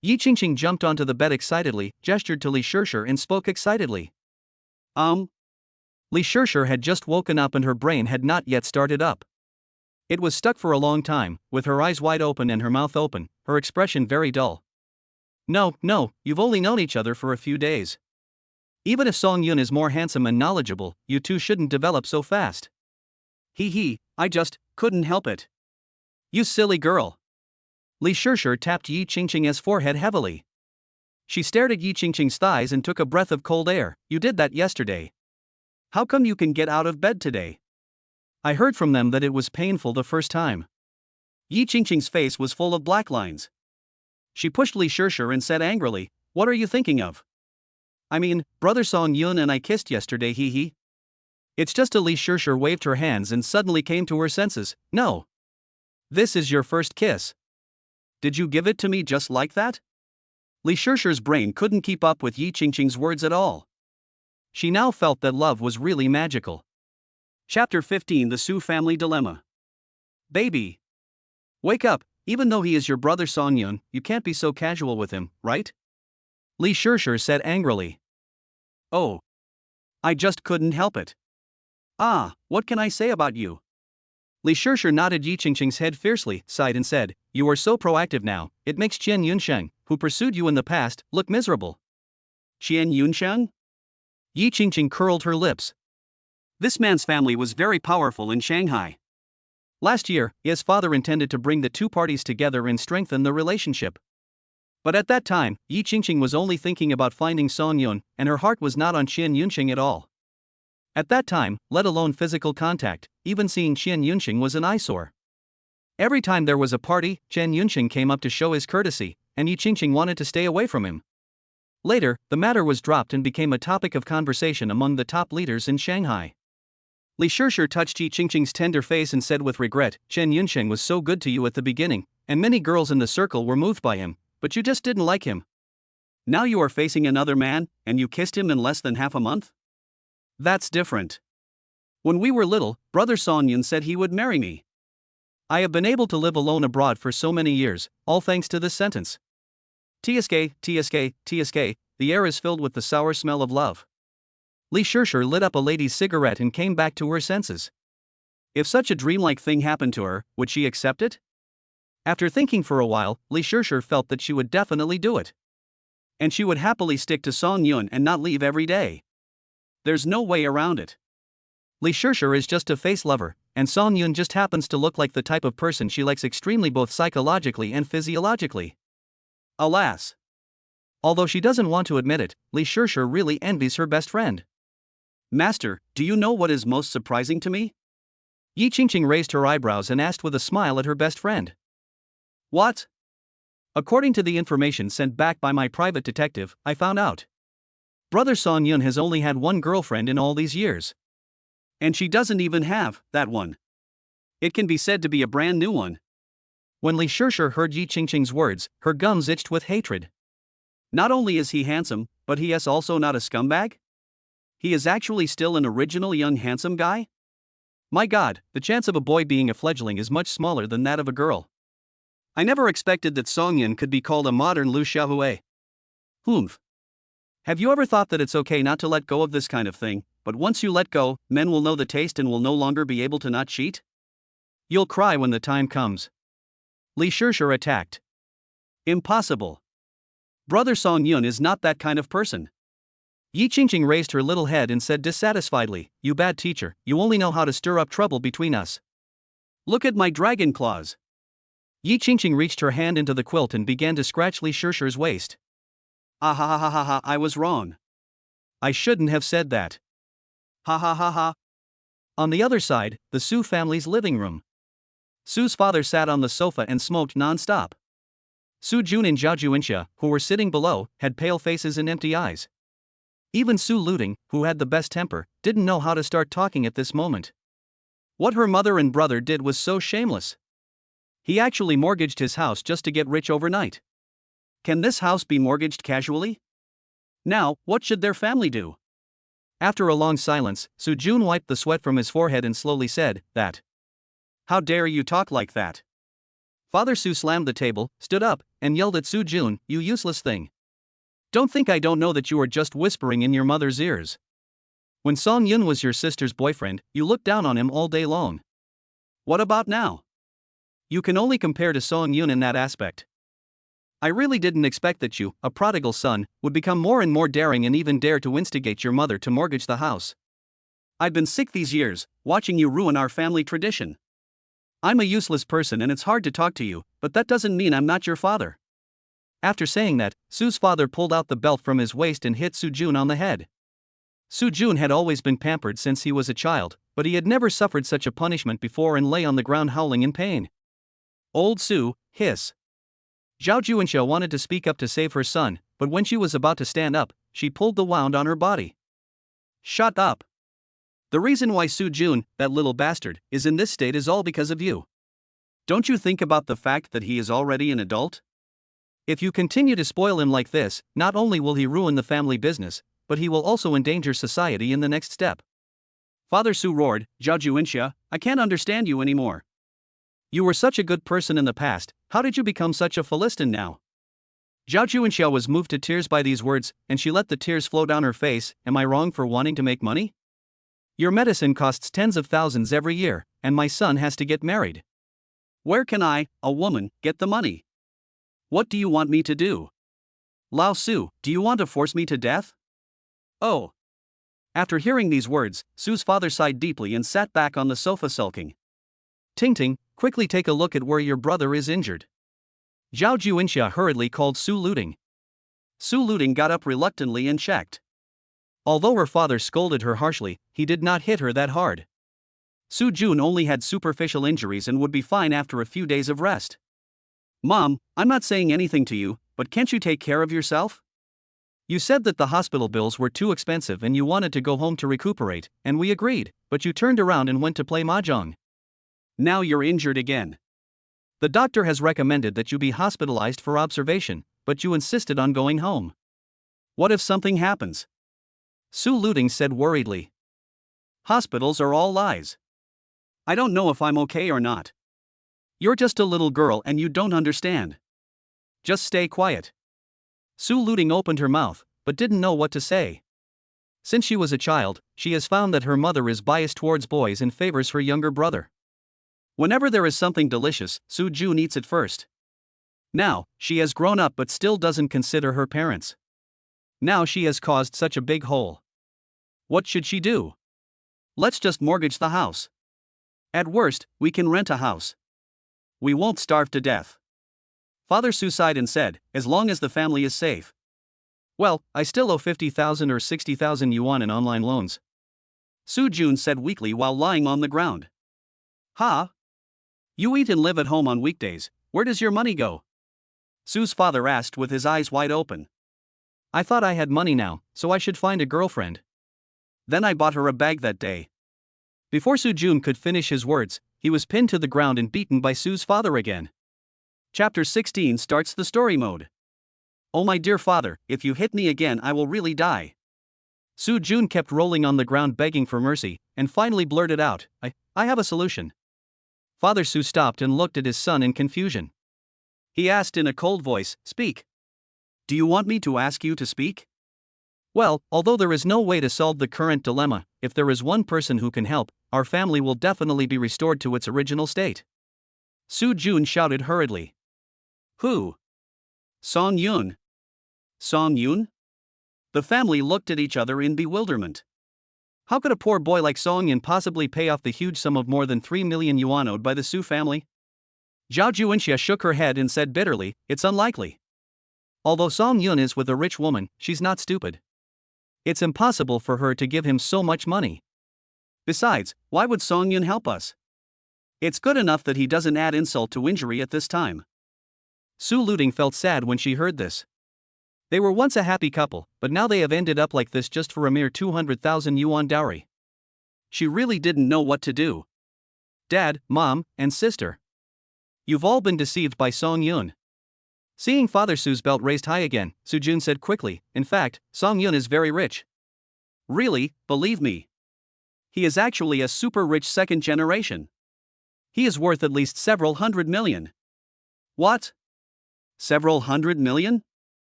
Yi Qingqing jumped onto the bed excitedly, gestured to Li Shishir and spoke excitedly. Li Shishir had just woken up and her brain had not yet started up. It was stuck for a long time, with her eyes wide open and her mouth open, her expression very dull. No, you've only known each other for a few days. Even if Song Yun is more handsome and knowledgeable, you two shouldn't develop so fast." I just couldn't help it." "You silly girl." Li Shishir tapped Yi Qingqing's forehead heavily. She stared at Yi Qingqing's thighs and took a breath of cold air. "You did that yesterday. How come you can get out of bed today?" "I heard from them that it was painful the first time." Yi Qingqing's face was full of black lines. She pushed Li Shishir and said angrily, "What are you thinking of? I mean, brother Song Yun and I kissed yesterday, It's just Li Shishir waved her hands and suddenly came to her senses. "No. This is your first kiss. Did you give it to me just like that?" Li Shishir's brain couldn't keep up with Yi Qingqing's words at all. She now felt that love was really magical. Chapter 15: The Su Family Dilemma. "Baby, wake up, even though he is your brother Song Yun, you can't be so casual with him, right?" Li Shishir said angrily. "Oh. I just couldn't help it. What can I say about you?" Li Shishir nodded Yi Qingqing's head fiercely, sighed and said, "You are so proactive now, it makes Qian Yunsheng, who pursued you in the past, look miserable." "Qian Yunsheng?" Yi Qingqing curled her lips. This man's family was very powerful in Shanghai. Last year, his father intended to bring the two parties together and strengthen the relationship. But at that time, Yi Qingqing was only thinking about finding Song Yun, and her heart was not on Qian Yunsheng at all. At that time, let alone physical contact, even seeing Qian Yunsheng was an eyesore. Every time there was a party, Qian Yunsheng came up to show his courtesy, and Yi Qingqing wanted to stay away from him. Later, the matter was dropped and became a topic of conversation among the top leaders in Shanghai. Li Shishir touched Yi Qingqing's tender face and said with regret, Chen Yunsheng was so good to you at the beginning, and many girls in the circle were moved by him, but you just didn't like him. Now you are facing another man, and you kissed him in less than half a month? That's different. When we were little, Brother Song Yun said he would marry me. I have been able to live alone abroad for so many years, all thanks to this sentence. TSK, TSK, TSK, the air is filled with the sour smell of love. Li Shishir lit up a lady's cigarette and came back to her senses. If such a dreamlike thing happened to her, would she accept it? After thinking for a while, Li Shishir felt that she would definitely do it. And she would happily stick to Song Yun and not leave every day. There's no way around it. Li Shishir is just a face lover, and Song Yun just happens to look like the type of person she likes extremely both psychologically and physiologically. Alas. Although she doesn't want to admit it, Li Shishir really envies her best friend. Master, do you know what is most surprising to me? Yi Qingqing raised her eyebrows and asked with a smile at her best friend. What? According to the information sent back by my private detective, I found out. Brother Song Yun has only had one girlfriend in all these years. And she doesn't even have that one. It can be said to be a brand new one. When Li Shishir heard Yi Qingqing's words, her gums itched with hatred. Not only is he handsome, but he is also not a scumbag? He is actually still an original young handsome guy? My God, the chance of a boy being a fledgling is much smaller than that of a girl. I never expected that Song Yun could be called a modern Liu Xiaohui. Humph. Have you ever thought that it's okay not to let go of this kind of thing, but once you let go, men will know the taste and will no longer be able to not cheat? You'll cry when the time comes. Li Shishir attacked. Impossible. Brother Song Yun is not that kind of person. Yi Qingqing raised her little head and said dissatisfiedly, You bad teacher, you only know how to stir up trouble between us. Look at my dragon claws. Yi Qingqing reached her hand into the quilt and began to scratch Li Shishir's waist. Ah ha ha ha ha ha, I was wrong. I shouldn't have said that. Ha ha ha ha. On the other side, the Su family's living room. Su's father sat on the sofa and smoked non-stop. Su Jun and Zhao Juinxia, who were sitting below, had pale faces and empty eyes. Even Su Luting, who had the best temper, didn't know how to start talking at this moment. What her mother and brother did was so shameless. He actually mortgaged his house just to get rich overnight. Can this house be mortgaged casually? Now, what should their family do? After a long silence, Su Jun wiped the sweat from his forehead and slowly said, That. How dare you talk like that? Father Su slammed the table, stood up, and yelled at Su Jun, You useless thing. Don't think I don't know that you are just whispering in your mother's ears. When Song Yun was your sister's boyfriend, you looked down on him all day long. What about now? You can only compare to Song Yun in that aspect. I really didn't expect that you, a prodigal son, would become more and more daring and even dare to instigate your mother to mortgage the house. I've been sick these years, watching you ruin our family tradition. I'm a useless person and it's hard to talk to you, but that doesn't mean I'm not your father. After saying that, Su's father pulled out the belt from his waist and hit Su Jun on the head. Su Jun had always been pampered since he was a child, but he had never suffered such a punishment before and lay on the ground howling in pain. Old Su, hiss. Zhao Juinxia wanted to speak up to save her son, but when she was about to stand up, she pulled the wound on her body. Shut up. The reason why Su Jun, that little bastard, is in this state is all because of you. Don't you think about the fact that he is already an adult? If you continue to spoil him like this, not only will he ruin the family business, but he will also endanger society in the next step. Father Su roared, Zhao Juinxia, I can't understand you anymore. You were such a good person in the past, how did you become such a Philistine now? Zhao Juinxia was moved to tears by these words, and she let the tears flow down her face. Am I wrong for wanting to make money? Your medicine costs tens of thousands every year, and my son has to get married. Where can I, a woman, get the money? What do you want me to do? Lao Su, do you want to force me to death? Oh. After hearing these words, Su's father sighed deeply and sat back on the sofa sulking. Ting Ting, quickly take a look at where your brother is injured. Zhao Juinxia hurriedly called Su Luting. Su Luting got up reluctantly and checked. Although her father scolded her harshly, he did not hit her that hard. Su Jun only had superficial injuries and would be fine after a few days of rest. Mom, I'm not saying anything to you, but can't you take care of yourself? You said that the hospital bills were too expensive and you wanted to go home to recuperate, and we agreed, but you turned around and went to play mahjong. Now you're injured again. The doctor has recommended that you be hospitalized for observation, but you insisted on going home. What if something happens? Su Luting said worriedly. Hospitals are all lies. I don't know if I'm okay or not. You're just a little girl and you don't understand. Just stay quiet. Su Luting opened her mouth, but didn't know what to say. Since she was a child, she has found that her mother is biased towards boys and favors her younger brother. Whenever there is something delicious, Su Jun eats it first. Now, she has grown up but still doesn't consider her parents. Now she has caused such a big hole. What should she do? Let's just mortgage the house. At worst, we can rent a house. We won't starve to death. Father Su sighed and said, as long as the family is safe. Well, I still owe 50,000 or 60,000 yuan in online loans. Su Jun said weakly while lying on the ground. Ha? You eat and live at home on weekdays, where does your money go? Su's father asked with his eyes wide open. I thought I had money now, so I should find a girlfriend. Then I bought her a bag that day. Before Su Jun could finish his words, he was pinned to the ground and beaten by Su's father again. Chapter 16 starts the story mode. Oh my dear father, if you hit me again I will really die. Su Jun kept rolling on the ground begging for mercy, and finally blurted out, I have a solution. Father Su stopped and looked at his son in confusion. He asked in a cold voice, speak. Do you want me to ask you to speak? Well, although there is no way to solve the current dilemma, if there is one person who can help, our family will definitely be restored to its original state. Su Jun shouted hurriedly. Who? Song Yun. Song Yun? The family looked at each other in bewilderment. How could a poor boy like Song Yun possibly pay off the huge sum of more than 3 million yuan owed by the Su family? Zhao Juanxia shook her head and said bitterly, it's unlikely. Although Song Yun is with a rich woman, she's not stupid. It's impossible for her to give him so much money. Besides, why would Song Yun help us? It's good enough that he doesn't add insult to injury at this time. Su Luting felt sad when she heard this. They were once a happy couple, but now they have ended up like this just for a mere 200,000 yuan dowry. She really didn't know what to do. Dad, Mom, and sister. You've all been deceived by Song Yun. Seeing Father Su's belt raised high again, Su Jun said quickly, in fact, Song Yun is very rich. Really, believe me. He is actually a super rich second generation. He is worth at least several hundred million. What? Several hundred million?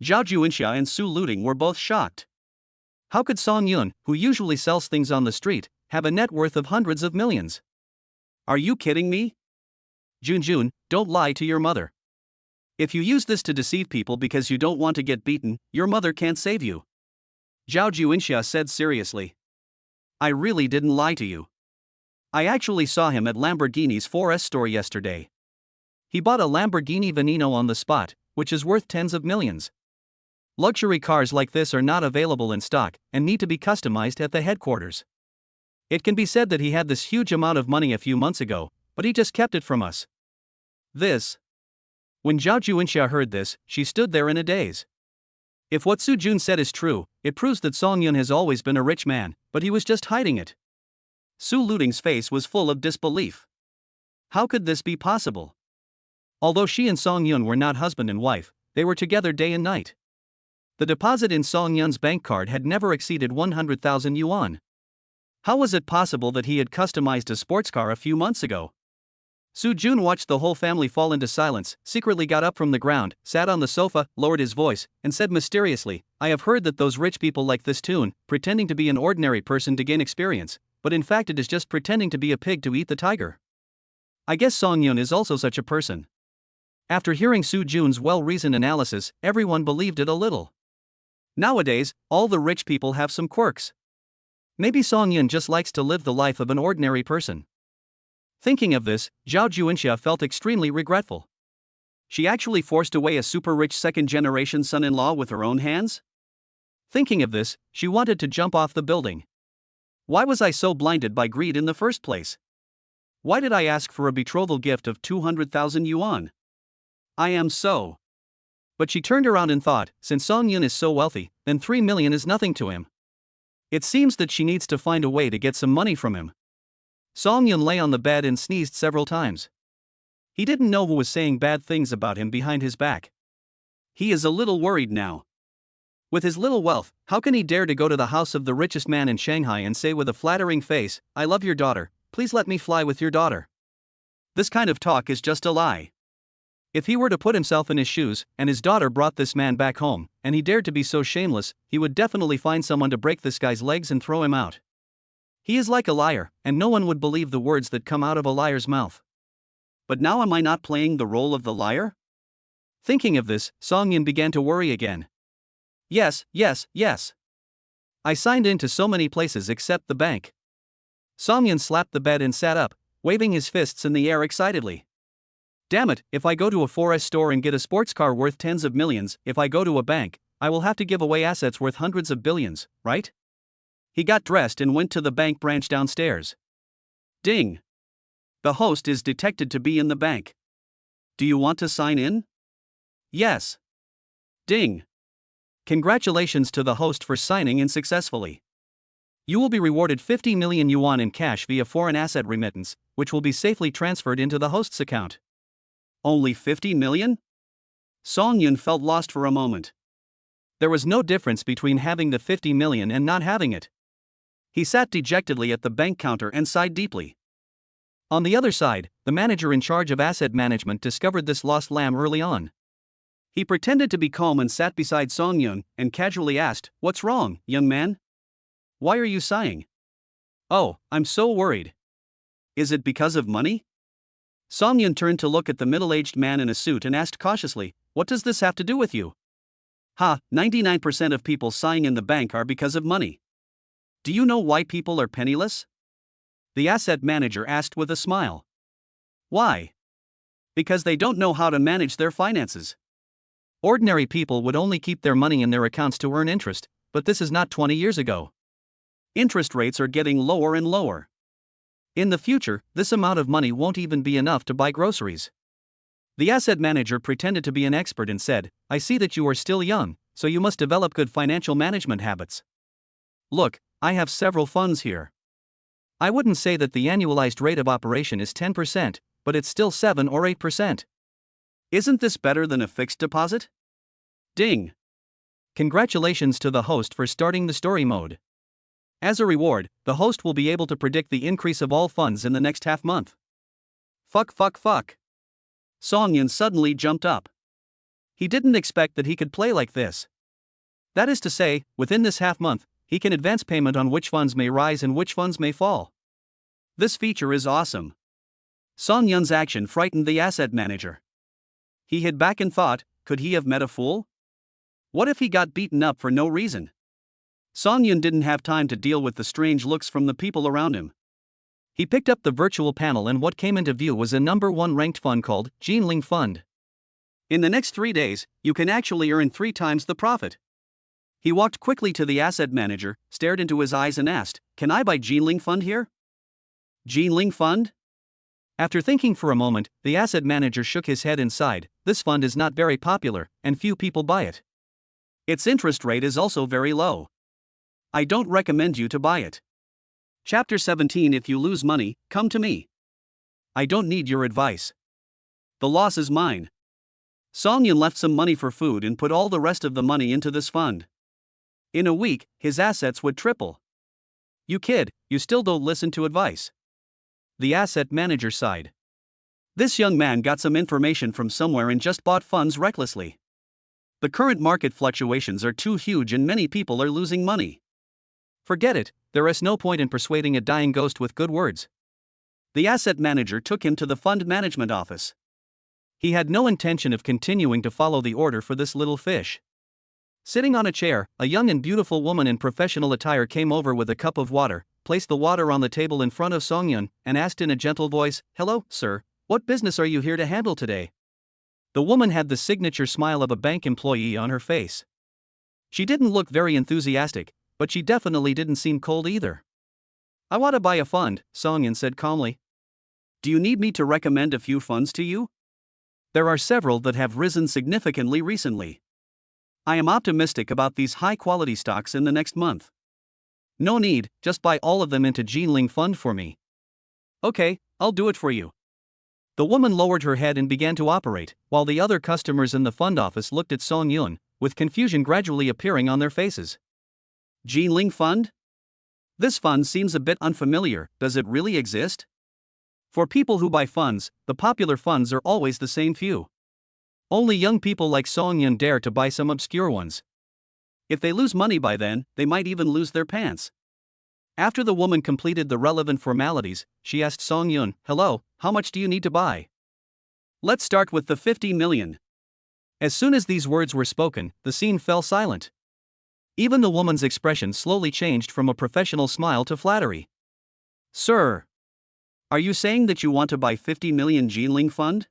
Zhao Juanxia and Su Luting were both shocked. How could Song Yun, who usually sells things on the street, have a net worth of hundreds of millions? Are you kidding me? Jun, don't lie to your mother. If you use this to deceive people because you don't want to get beaten, your mother can't save you. Zhao Juanxia said seriously. I really didn't lie to you. I actually saw him at Lamborghini's 4S store yesterday. He bought a Lamborghini Veneno on the spot, which is worth tens of millions. Luxury cars like this are not available in stock and need to be customized at the headquarters. It can be said that he had this huge amount of money a few months ago, but he just kept it from us. When Zhao Juanxia heard this, she stood there in a daze. If what Su Jun said is true, it proves that Song Yun has always been a rich man, but he was just hiding it. Su Luting's face was full of disbelief. How could this be possible? Although she and Song Yun were not husband and wife, they were together day and night. The deposit in Song Yun's bank card had never exceeded 100,000 yuan. How was it possible that he had customized a sports car a few months ago? Su Jun watched the whole family fall into silence, secretly got up from the ground, sat on the sofa, lowered his voice, and said mysteriously, I have heard that those rich people like this tune, pretending to be an ordinary person to gain experience, but in fact it is just pretending to be a pig to eat the tiger. I guess Song Yun is also such a person. After hearing Su Jun's well-reasoned analysis, everyone believed it a little. Nowadays, all the rich people have some quirks. Maybe Song Yun just likes to live the life of an ordinary person. Thinking of this, Zhao Juanxia felt extremely regretful. She actually forced away a super-rich second-generation son-in-law with her own hands? Thinking of this, she wanted to jump off the building. Why was I so blinded by greed in the first place? Why did I ask for a betrothal gift of 200,000 yuan? I am so But she turned around and thought, since Song Yun is so wealthy, then 3 million is nothing to him. It seems that she needs to find a way to get some money from him. Song Yun lay on the bed and sneezed several times. He didn't know who was saying bad things about him behind his back. He is a little worried now. With his little wealth, how can he dare to go to the house of the richest man in Shanghai and say with a flattering face, "I love your daughter, please let me fly with your daughter"? This kind of talk is just a lie. If he were to put himself in his shoes, and his daughter brought this man back home, and he dared to be so shameless, he would definitely find someone to break this guy's legs and throw him out. He is like a liar, and no one would believe the words that come out of a liar's mouth. But now am I not playing the role of the liar? Thinking of this, Song Yun began to worry again. Yes. I signed in to so many places except the bank. Song Yun slapped the bed and sat up, waving his fists in the air excitedly. Damn it, if I go to a 4S store and get a sports car worth tens of millions, if I go to a bank, I will have to give away assets worth hundreds of billions, right? He got dressed and went to the bank branch downstairs. Ding! The host is detected to be in the bank. Do you want to sign in? Yes. Ding! Congratulations to the host for signing in successfully. You will be rewarded 50 million yuan in cash via foreign asset remittance, which will be safely transferred into the host's account. Only 50 million? Song Yun felt lost for a moment. There was no difference between having the 50 million and not having it. He sat dejectedly at the bank counter and sighed deeply. On the other side, the manager in charge of asset management discovered this lost lamb early on. He pretended to be calm and sat beside Song Yun and casually asked, "What's wrong, young man? Why are you sighing?" "Oh, I'm so worried." "Is it because of money?" Song Yun turned to look at the middle-aged man in a suit and asked cautiously, "What does this have to do with you?" 99% of people sighing in the bank are because of money. Do you know why people are penniless? The asset manager asked with a smile. Why? Because they don't know how to manage their finances. Ordinary people would only keep their money in their accounts to earn interest, but this is not 20 years ago. Interest rates are getting lower and lower. In the future, this amount of money won't even be enough to buy groceries. The asset manager pretended to be an expert and said, "I see that you are still young, so you must develop good financial management habits. Look, I have several funds here. I wouldn't say that the annualized rate of operation is 10%, but it's still 7 or 8%. Isn't this better than a fixed deposit?" Ding! Congratulations to the host for starting the story mode. As a reward, the host will be able to predict the increase of all funds in the next half month. Fuck. Song Yun suddenly jumped up. He didn't expect that he could play like this. That is to say, within this half month, he can advance payment on which funds may rise and which funds may fall. This feature is awesome. Song Yun's action frightened the asset manager. He hid back and thought, could he have met a fool? What if he got beaten up for no reason? Song Yun didn't have time to deal with the strange looks from the people around him. He picked up the virtual panel and what came into view was a number 1 ranked fund called Jinling Fund. In the next 3 days, you can actually earn 3 times the profit. He walked quickly to the asset manager, stared into his eyes and asked, "Can I buy Jinling Fund here?" Jinling Fund? After thinking for a moment, the asset manager shook his head and sighed, "This fund is not very popular, and few people buy it. Its interest rate is also very low. I don't recommend you to buy it. Chapter 17 If you lose money, come to me. I don't need your advice. The loss is mine." Song Yun left some money for food and put all the rest of the money into this fund. In a week, his assets would triple. "You kid, you still don't listen to advice." The asset manager sighed. This young man got some information from somewhere and just bought funds recklessly. The current market fluctuations are too huge and many people are losing money. Forget it, there is no point in persuading a dying ghost with good words. The asset manager took him to the fund management office. He had no intention of continuing to follow the order for this little fish. Sitting on a chair, a young and beautiful woman in professional attire came over with a cup of water, placed the water on the table in front of Song Yun, and asked in a gentle voice, "Hello, sir, what business are you here to handle today?" The woman had the signature smile of a bank employee on her face. She didn't look very enthusiastic, but she definitely didn't seem cold either. "I want to buy a fund," Song Yun said calmly. "Do you need me to recommend a few funds to you?" There are several that have risen significantly recently. I am optimistic about these high-quality stocks in the next month. No need, just buy all of them into Jinling Fund for me. Okay, I'll do it for you. The woman lowered her head and began to operate, while the other customers in the fund office looked at Song Yun, with confusion gradually appearing on their faces. Jinling Fund? This fund seems a bit unfamiliar. Does it really exist? For people who buy funds, the popular funds are always the same few. Only young people like Song Yun dare to buy some obscure ones. If they lose money by then, they might even lose their pants. After the woman completed the relevant formalities, she asked Song Yun, "Hello, how much do you need to buy?" "Let's start with the 50 million. As soon as these words were spoken, the scene fell silent. Even the woman's expression slowly changed from a professional smile to flattery. "Sir, are you saying that you want to buy 50 million Jinling Fund?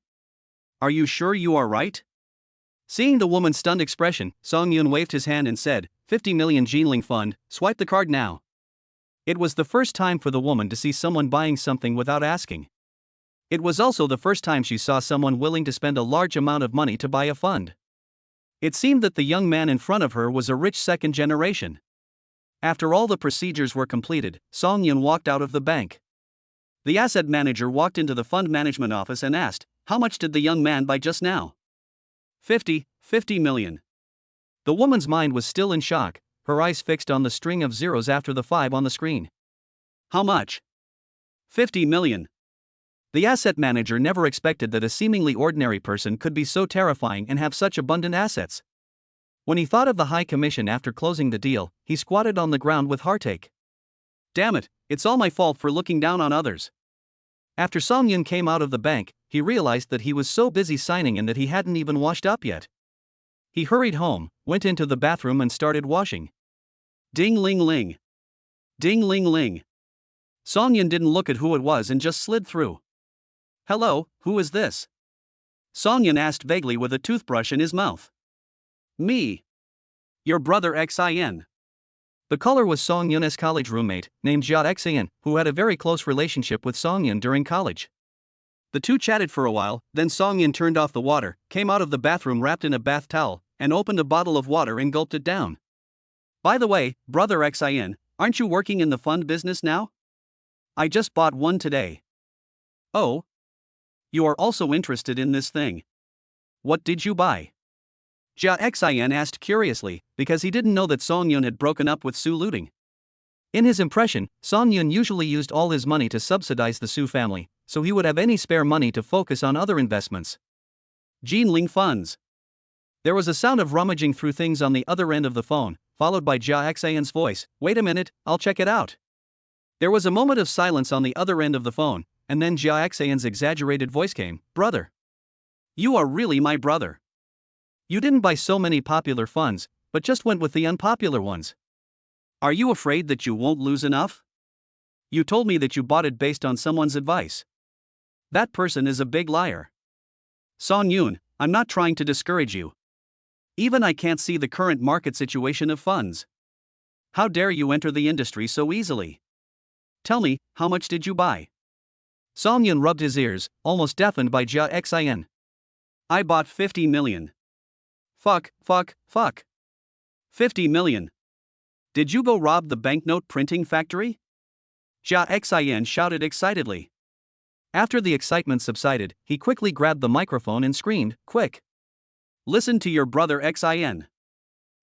Are you sure you are right?" Seeing the woman's stunned expression, Song Yun waved his hand and said, 50 million Jinling Fund, swipe the card now. It was the first time for the woman to see someone buying something without asking. It was also the first time she saw someone willing to spend a large amount of money to buy a fund. It seemed that the young man in front of her was a rich second generation. After all the procedures were completed, Song Yun walked out of the bank. The asset manager walked into the fund management office and asked, "How much did the young man buy just now?" 50 million. The woman's mind was still in shock, her eyes fixed on the string of zeros after the 5 on the screen. "How much?" 50 million. The asset manager never expected that a seemingly ordinary person could be so terrifying and have such abundant assets. When he thought of the high commission after closing the deal, he squatted on the ground with heartache. Damn it, it's all my fault for looking down on others. After Song Yun came out of the bank, he realized that he was so busy signing in that he hadn't even washed up yet. He hurried home, went into the bathroom and started washing. Ding ling ling. Ding ling ling. Song Yun didn't look at who it was and just slid through. "Hello, who is this?" Song Yun asked vaguely with a toothbrush in his mouth. "Me. Your brother Xin." The caller was Song Yun's college roommate, named Jia Xin, who had a very close relationship with Song Yun during college. The two chatted for a while, then Song Yun turned off the water, came out of the bathroom wrapped in a bath towel, and opened a bottle of water and gulped it down. "By the way, brother Xin, aren't you working in the fund business now? I just bought one today." "Oh? You are also interested in this thing. What did you buy?" Jia Xin asked curiously, because he didn't know that Song Yun had broken up with Su Luting. In his impression, Song Yun usually used all his money to subsidize the Su family, so he would have any spare money to focus on other investments. Jinling funds. There was a sound of rummaging through things on the other end of the phone, followed by Jia Xian's voice, "Wait a minute, I'll check it out." There was a moment of silence on the other end of the phone, and then Jia Xian's exaggerated voice came, "Brother. You are really my brother. You didn't buy so many popular funds, but just went with the unpopular ones. Are you afraid that you won't lose enough? You told me that you bought it based on someone's advice. That person is a big liar." "Song Yun, I'm not trying to discourage you. Even I can't see the current market situation of funds. How dare you enter the industry so easily? Tell me, how much did you buy?" Song Yun rubbed his ears, almost deafened by Jia Xian. "I bought 50 million. Fuck. 50 million. Did you go rob the banknote printing factory?" Jia Xian shouted excitedly. After the excitement subsided, he quickly grabbed the microphone and screamed, "Quick! Listen to your brother Xin.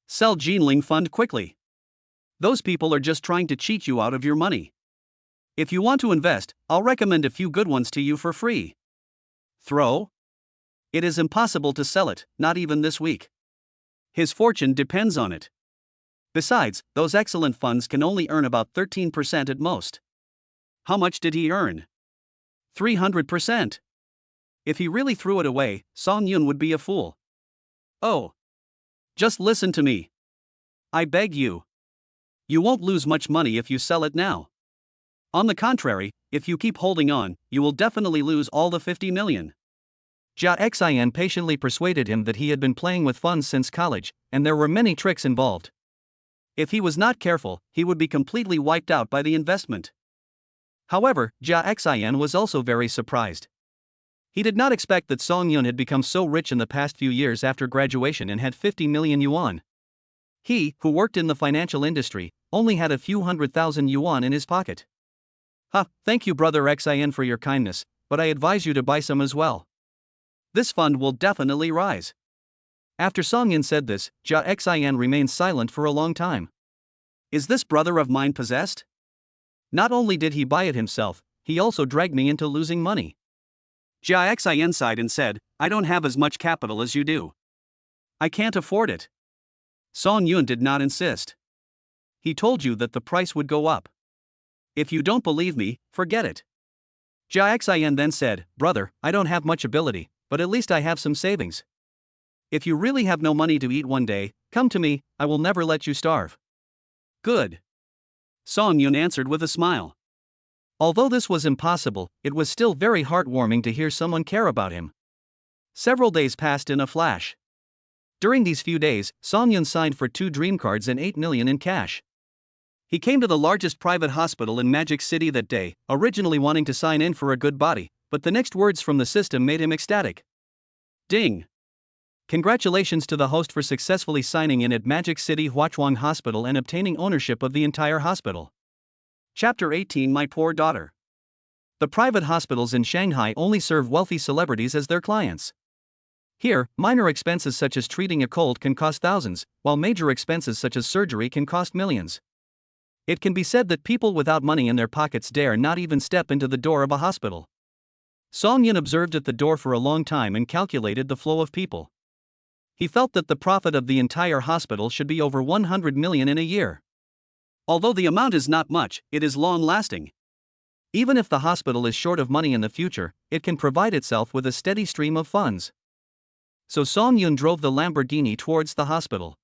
Sell Jinling Fund quickly. Those people are just trying to cheat you out of your money. If you want to invest, I'll recommend a few good ones to you for free." "Throw? It is impossible to sell it, not even this week. His fortune depends on it. Besides, those excellent funds can only earn about 13% at most." "How much did he earn?" 300%. If he really threw it away, Song Yun would be a fool. "Oh. Just listen to me. I beg you. You won't lose much money if you sell it now. On the contrary, if you keep holding on, you will definitely lose all the 50 million. Jia Xian patiently persuaded him that he had been playing with funds since college, and there were many tricks involved. If he was not careful, he would be completely wiped out by the investment. However, Jia Xian was also very surprised. He did not expect that Song Yun had become so rich in the past few years after graduation and had 50 million yuan. He, who worked in the financial industry, only had a few 100,000 yuan in his pocket. Thank you brother Xin for your kindness, but I advise you to buy some as well. This fund will definitely rise. After Song Yun said this, Xin remained silent for a long time. Is this brother of mine possessed? Not only did he buy it himself, he also dragged me into losing money. Xin sighed and said, I don't have as much capital as you do. I can't afford it. Song Yun did not insist. He told you that the price would go up. If you don't believe me, forget it. Xin then said, brother, I don't have much ability, but at least I have some savings. If you really have no money to eat one day, come to me, I will never let you starve. Good. Song Yun answered with a smile. Although this was impossible, it was still very heartwarming to hear someone care about him. Several days passed in a flash. During these few days, Song Yun signed for 2 dream cards and 8 million in cash. He came to the largest private hospital in Magic City that day, originally wanting to sign in for a good body, but the next words from the system made him ecstatic. Ding! Congratulations to the host for successfully signing in at Magic City Huachuang Hospital and obtaining ownership of the entire hospital. Chapter 18 My Poor Daughter. The private hospitals in Shanghai only serve wealthy celebrities as their clients. Here, minor expenses such as treating a cold can cost thousands, while major expenses such as surgery can cost millions. It can be said that people without money in their pockets dare not even step into the door of a hospital. Song Yun observed at the door for a long time and calculated the flow of people. He felt that the profit of the entire hospital should be over 100 million in a year. Although the amount is not much, it is long-lasting. Even if the hospital is short of money in the future, it can provide itself with a steady stream of funds. So Song Yun drove the Lamborghini towards the hospital.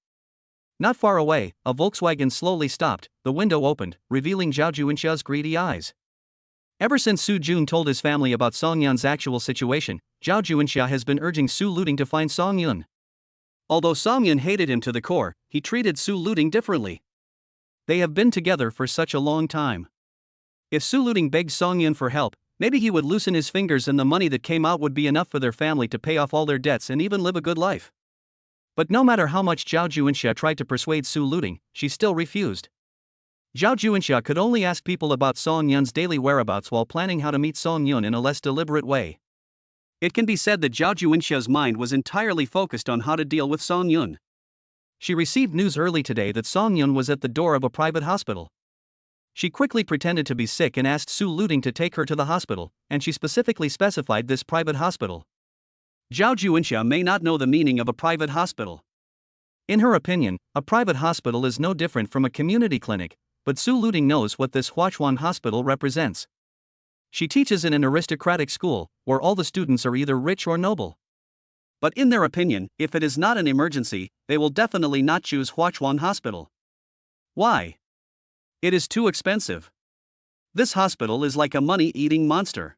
Not far away, a Volkswagen slowly stopped, the window opened, revealing Zhao Junshia's greedy eyes. Ever since Su Jun told his family about Song Yun's actual situation, Zhao Junxia has been urging Su Luting to find Song Yun. Although Song Yun hated him to the core, he treated Su Luting differently. They have been together for such a long time. If Su Luting begged Song Yun for help, maybe he would loosen his fingers and the money that came out would be enough for their family to pay off all their debts and even live a good life. But no matter how much Zhao Junxia tried to persuade Su Luting, she still refused. Zhao Junxia could only ask people about Song Yun's daily whereabouts while planning how to meet Song Yun in a less deliberate way. It can be said that Zhao Junxia's mind was entirely focused on how to deal with Song Yun. She received news early today that Song Yun was at the door of a private hospital. She quickly pretended to be sick and asked Su Luting to take her to the hospital, and she specifically specified this private hospital. Zhao Junxia may not know the meaning of a private hospital. In her opinion, a private hospital is no different from a community clinic, but Su Luting knows what this Huachuan hospital represents. She teaches in an aristocratic school, where all the students are either rich or noble. But in their opinion, if it is not an emergency, they will definitely not choose Huachuan Hospital. Why? It is too expensive. This hospital is like a money-eating monster.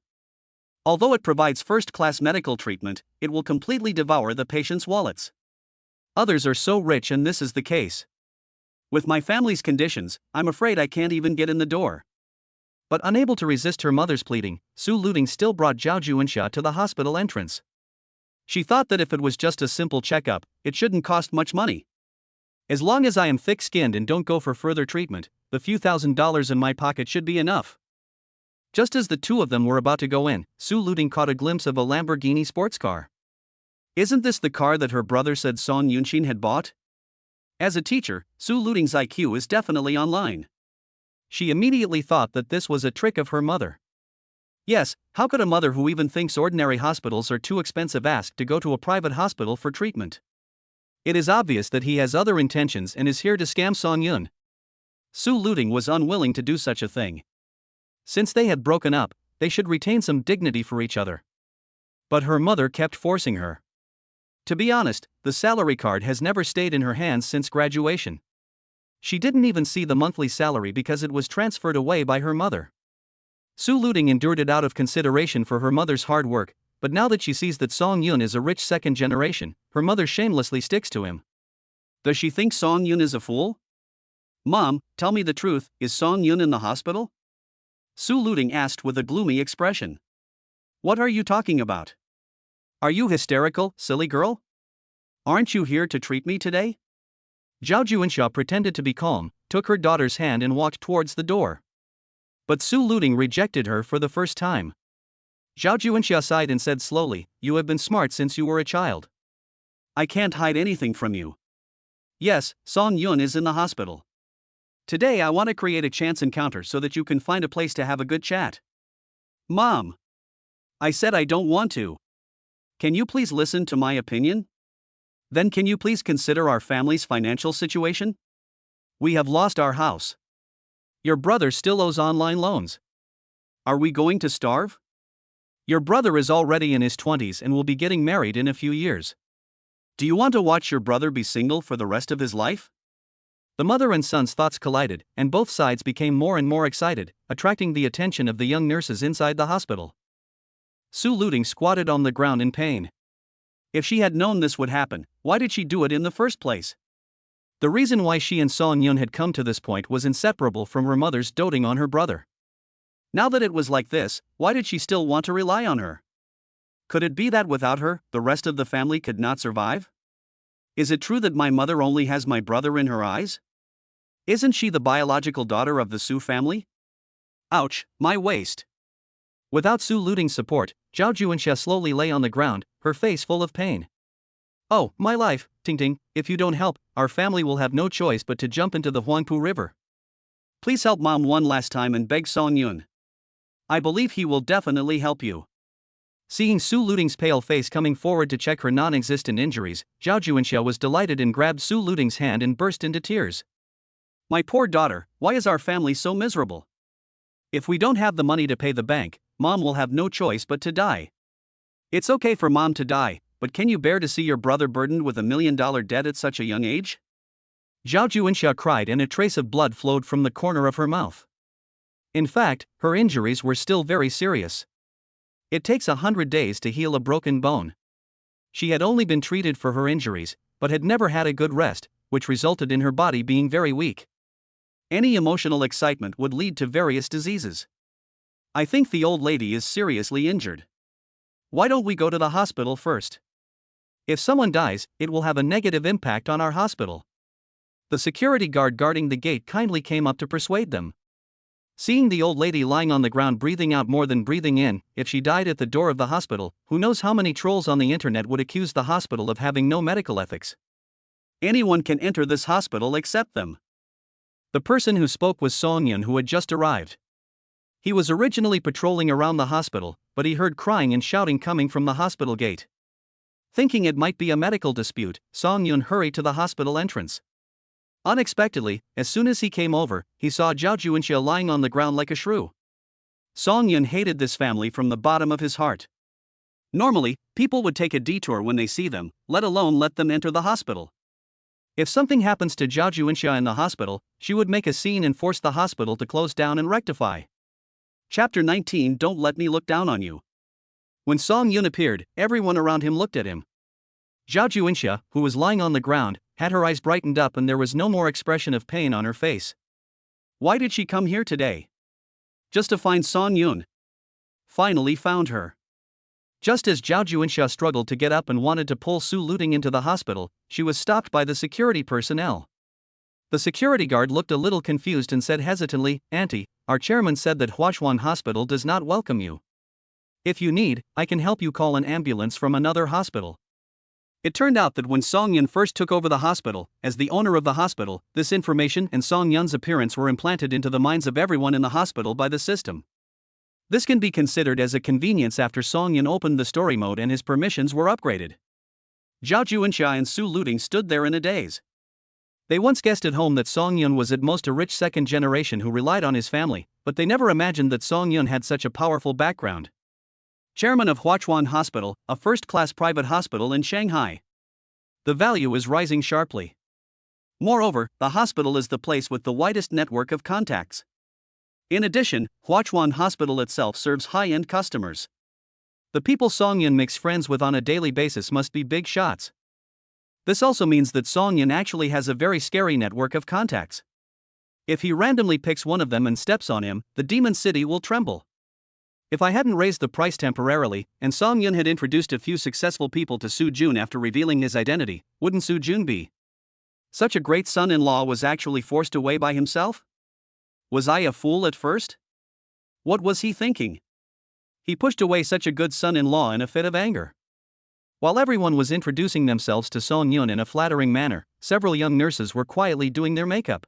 Although it provides first-class medical treatment, it will completely devour the patients' wallets. Others are so rich and this is the case. With my family's conditions, I'm afraid I can't even get in the door. But unable to resist her mother's pleading, Su Luting still brought Zhao Junxia to the hospital entrance. She thought that if it was just a simple checkup, it shouldn't cost much money. As long as I am thick-skinned and don't go for further treatment, the few $1,000s in my pocket should be enough. Just as the two of them were about to go in, Su Luting caught a glimpse of a Lamborghini sports car. Isn't this the car that her brother said Song Yunxin had bought? As a teacher, Su Luting's IQ is definitely online. She immediately thought that this was a trick of her mother. Yes, how could a mother who even thinks ordinary hospitals are too expensive ask to go to a private hospital for treatment? It is obvious that he has other intentions and is here to scam Song Yun. Su Luting was unwilling to do such a thing. Since they had broken up, they should retain some dignity for each other. But her mother kept forcing her. To be honest, the salary card has never stayed in her hands since graduation. She didn't even see the monthly salary because it was transferred away by her mother. Su Luting endured it out of consideration for her mother's hard work, but now that she sees that Song Yun is a rich second generation, her mother shamelessly sticks to him. Does she think Song Yun is a fool? Mom, tell me the truth, is Song Yun in the hospital? Su Luting asked with a gloomy expression. What are you talking about? Are you hysterical, silly girl? Aren't you here to treat me today? Zhao Junsha pretended to be calm, took her daughter's hand and walked towards the door. But Su Luting rejected her for the first time. Zhao Junsha sighed and said slowly, "You have been smart since you were a child. I can't hide anything from you. Yes, Song Yun is in the hospital. Today I want to create a chance encounter so that you can find a place to have a good chat." Mom! I said I don't want to. Can you please listen to my opinion? Then can you please consider our family's financial situation? We have lost our house. Your brother still owes online loans. Are we going to starve? Your brother is already in his 20s and will be getting married in a few years. Do you want to watch your brother be single for the rest of his life? The mother and son's thoughts collided, and both sides became more and more excited, attracting the attention of the young nurses inside the hospital. Su Luting squatted on the ground in pain. If she had known this would happen, why did she do it in the first place? The reason why she and Song Yun had come to this point was inseparable from her mother's doting on her brother. Now that it was like this, why did she still want to rely on her? Could it be that without her, the rest of the family could not survive? Is it true that my mother only has my brother in her eyes? Isn't she the biological daughter of the Su family? Ouch, my waist. Without Su Luting's support, Zhao Junsha slowly lay on the ground, her face full of pain. Oh, my life, Ting Ting, if you don't help, our family will have no choice but to jump into the Huangpu River. Please help Mom one last time and beg Song Yun. I believe he will definitely help you. Seeing Su Luting's pale face coming forward to check her non-existent injuries, Zhao Junsha was delighted and grabbed Su Luting's hand and burst into tears. My poor daughter, why is our family so miserable? If we don't have the money to pay the bank, Mom will have no choice but to die. It's okay for Mom to die, but can you bear to see your brother burdened with $1 million debt at such a young age? Zhao Junsha cried and a trace of blood flowed from the corner of her mouth. In fact, her injuries were still very serious. It takes 100 days to heal a broken bone. She had only been treated for her injuries, but had never had a good rest, which resulted in her body being very weak. Any emotional excitement would lead to various diseases. I think the old lady is seriously injured. Why don't we go to the hospital first? If someone dies, it will have a negative impact on our hospital. The security guard guarding the gate kindly came up to persuade them. Seeing the old lady lying on the ground breathing out more than breathing in, if she died at the door of the hospital, who knows how many trolls on the internet would accuse the hospital of having no medical ethics. Anyone can enter this hospital except them. The person who spoke was Song Yun, who had just arrived. He was originally patrolling around the hospital, but he heard crying and shouting coming from the hospital gate. Thinking it might be a medical dispute, Song Yun hurried to the hospital entrance. Unexpectedly, as soon as he came over, he saw Zhao Junsha lying on the ground like a shrew. Song Yun hated this family from the bottom of his heart. Normally, people would take a detour when they see them, let alone let them enter the hospital. If something happens to Zhao Junsha in the hospital, she would make a scene and force the hospital to close down and rectify. Chapter 19. Don't let me look down on you. When Song Yun appeared, everyone around him looked at him. Zhao Junsha, who was lying on the ground, had her eyes brightened up and there was no more expression of pain on her face. Why did she come here today? Just to find Song Yun. Finally found her. Just as Zhao Junsha struggled to get up and wanted to pull Su Luting into the hospital, she was stopped by the security personnel. The security guard looked a little confused and said hesitantly, "Auntie, our chairman said that Huachuan Hospital does not welcome you. If you need, I can help you call an ambulance from another hospital." It turned out that when Song Yun first took over the hospital, as the owner of the hospital, this information and Song Yun's appearance were implanted into the minds of everyone in the hospital by the system. This can be considered as a convenience after Song Yun opened the story mode and his permissions were upgraded. Zhao Junsha and Su Luting stood there in a daze. They once guessed at home that Song Yun was at most a rich second generation who relied on his family, but they never imagined that Song Yun had such a powerful background. Chairman of Huachuan Hospital, a first-class private hospital in Shanghai. The value is rising sharply. Moreover, the hospital is the place with the widest network of contacts. In addition, Huachuan Hospital itself serves high-end customers. The people Song Yun makes friends with on a daily basis must be big shots. This also means that Song Yun actually has a very scary network of contacts. If he randomly picks one of them and steps on him, the demon city will tremble. If I hadn't raised the price temporarily, and Song Yun had introduced a few successful people to Soo Jun after revealing his identity, wouldn't Soo Jun be such a great son-in-law was actually forced away by himself? Was I a fool at first? What was he thinking? He pushed away such a good son-in-law in a fit of anger. While everyone was introducing themselves to Song Yun in a flattering manner, several young nurses were quietly doing their makeup.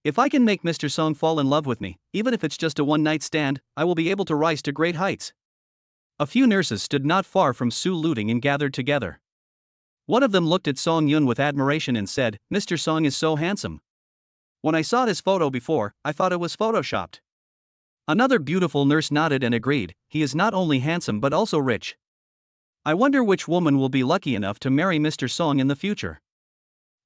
If I can make Mr. Song fall in love with me, even if it's just a one-night stand, I will be able to rise to great heights. A few nurses stood not far from Su Luting and gathered together. One of them looked at Song Yun with admiration and said, "Mr. Song is so handsome. When I saw this photo before, I thought it was photoshopped." Another beautiful nurse nodded and agreed, "He is not only handsome but also rich. I wonder which woman will be lucky enough to marry Mr. Song in the future."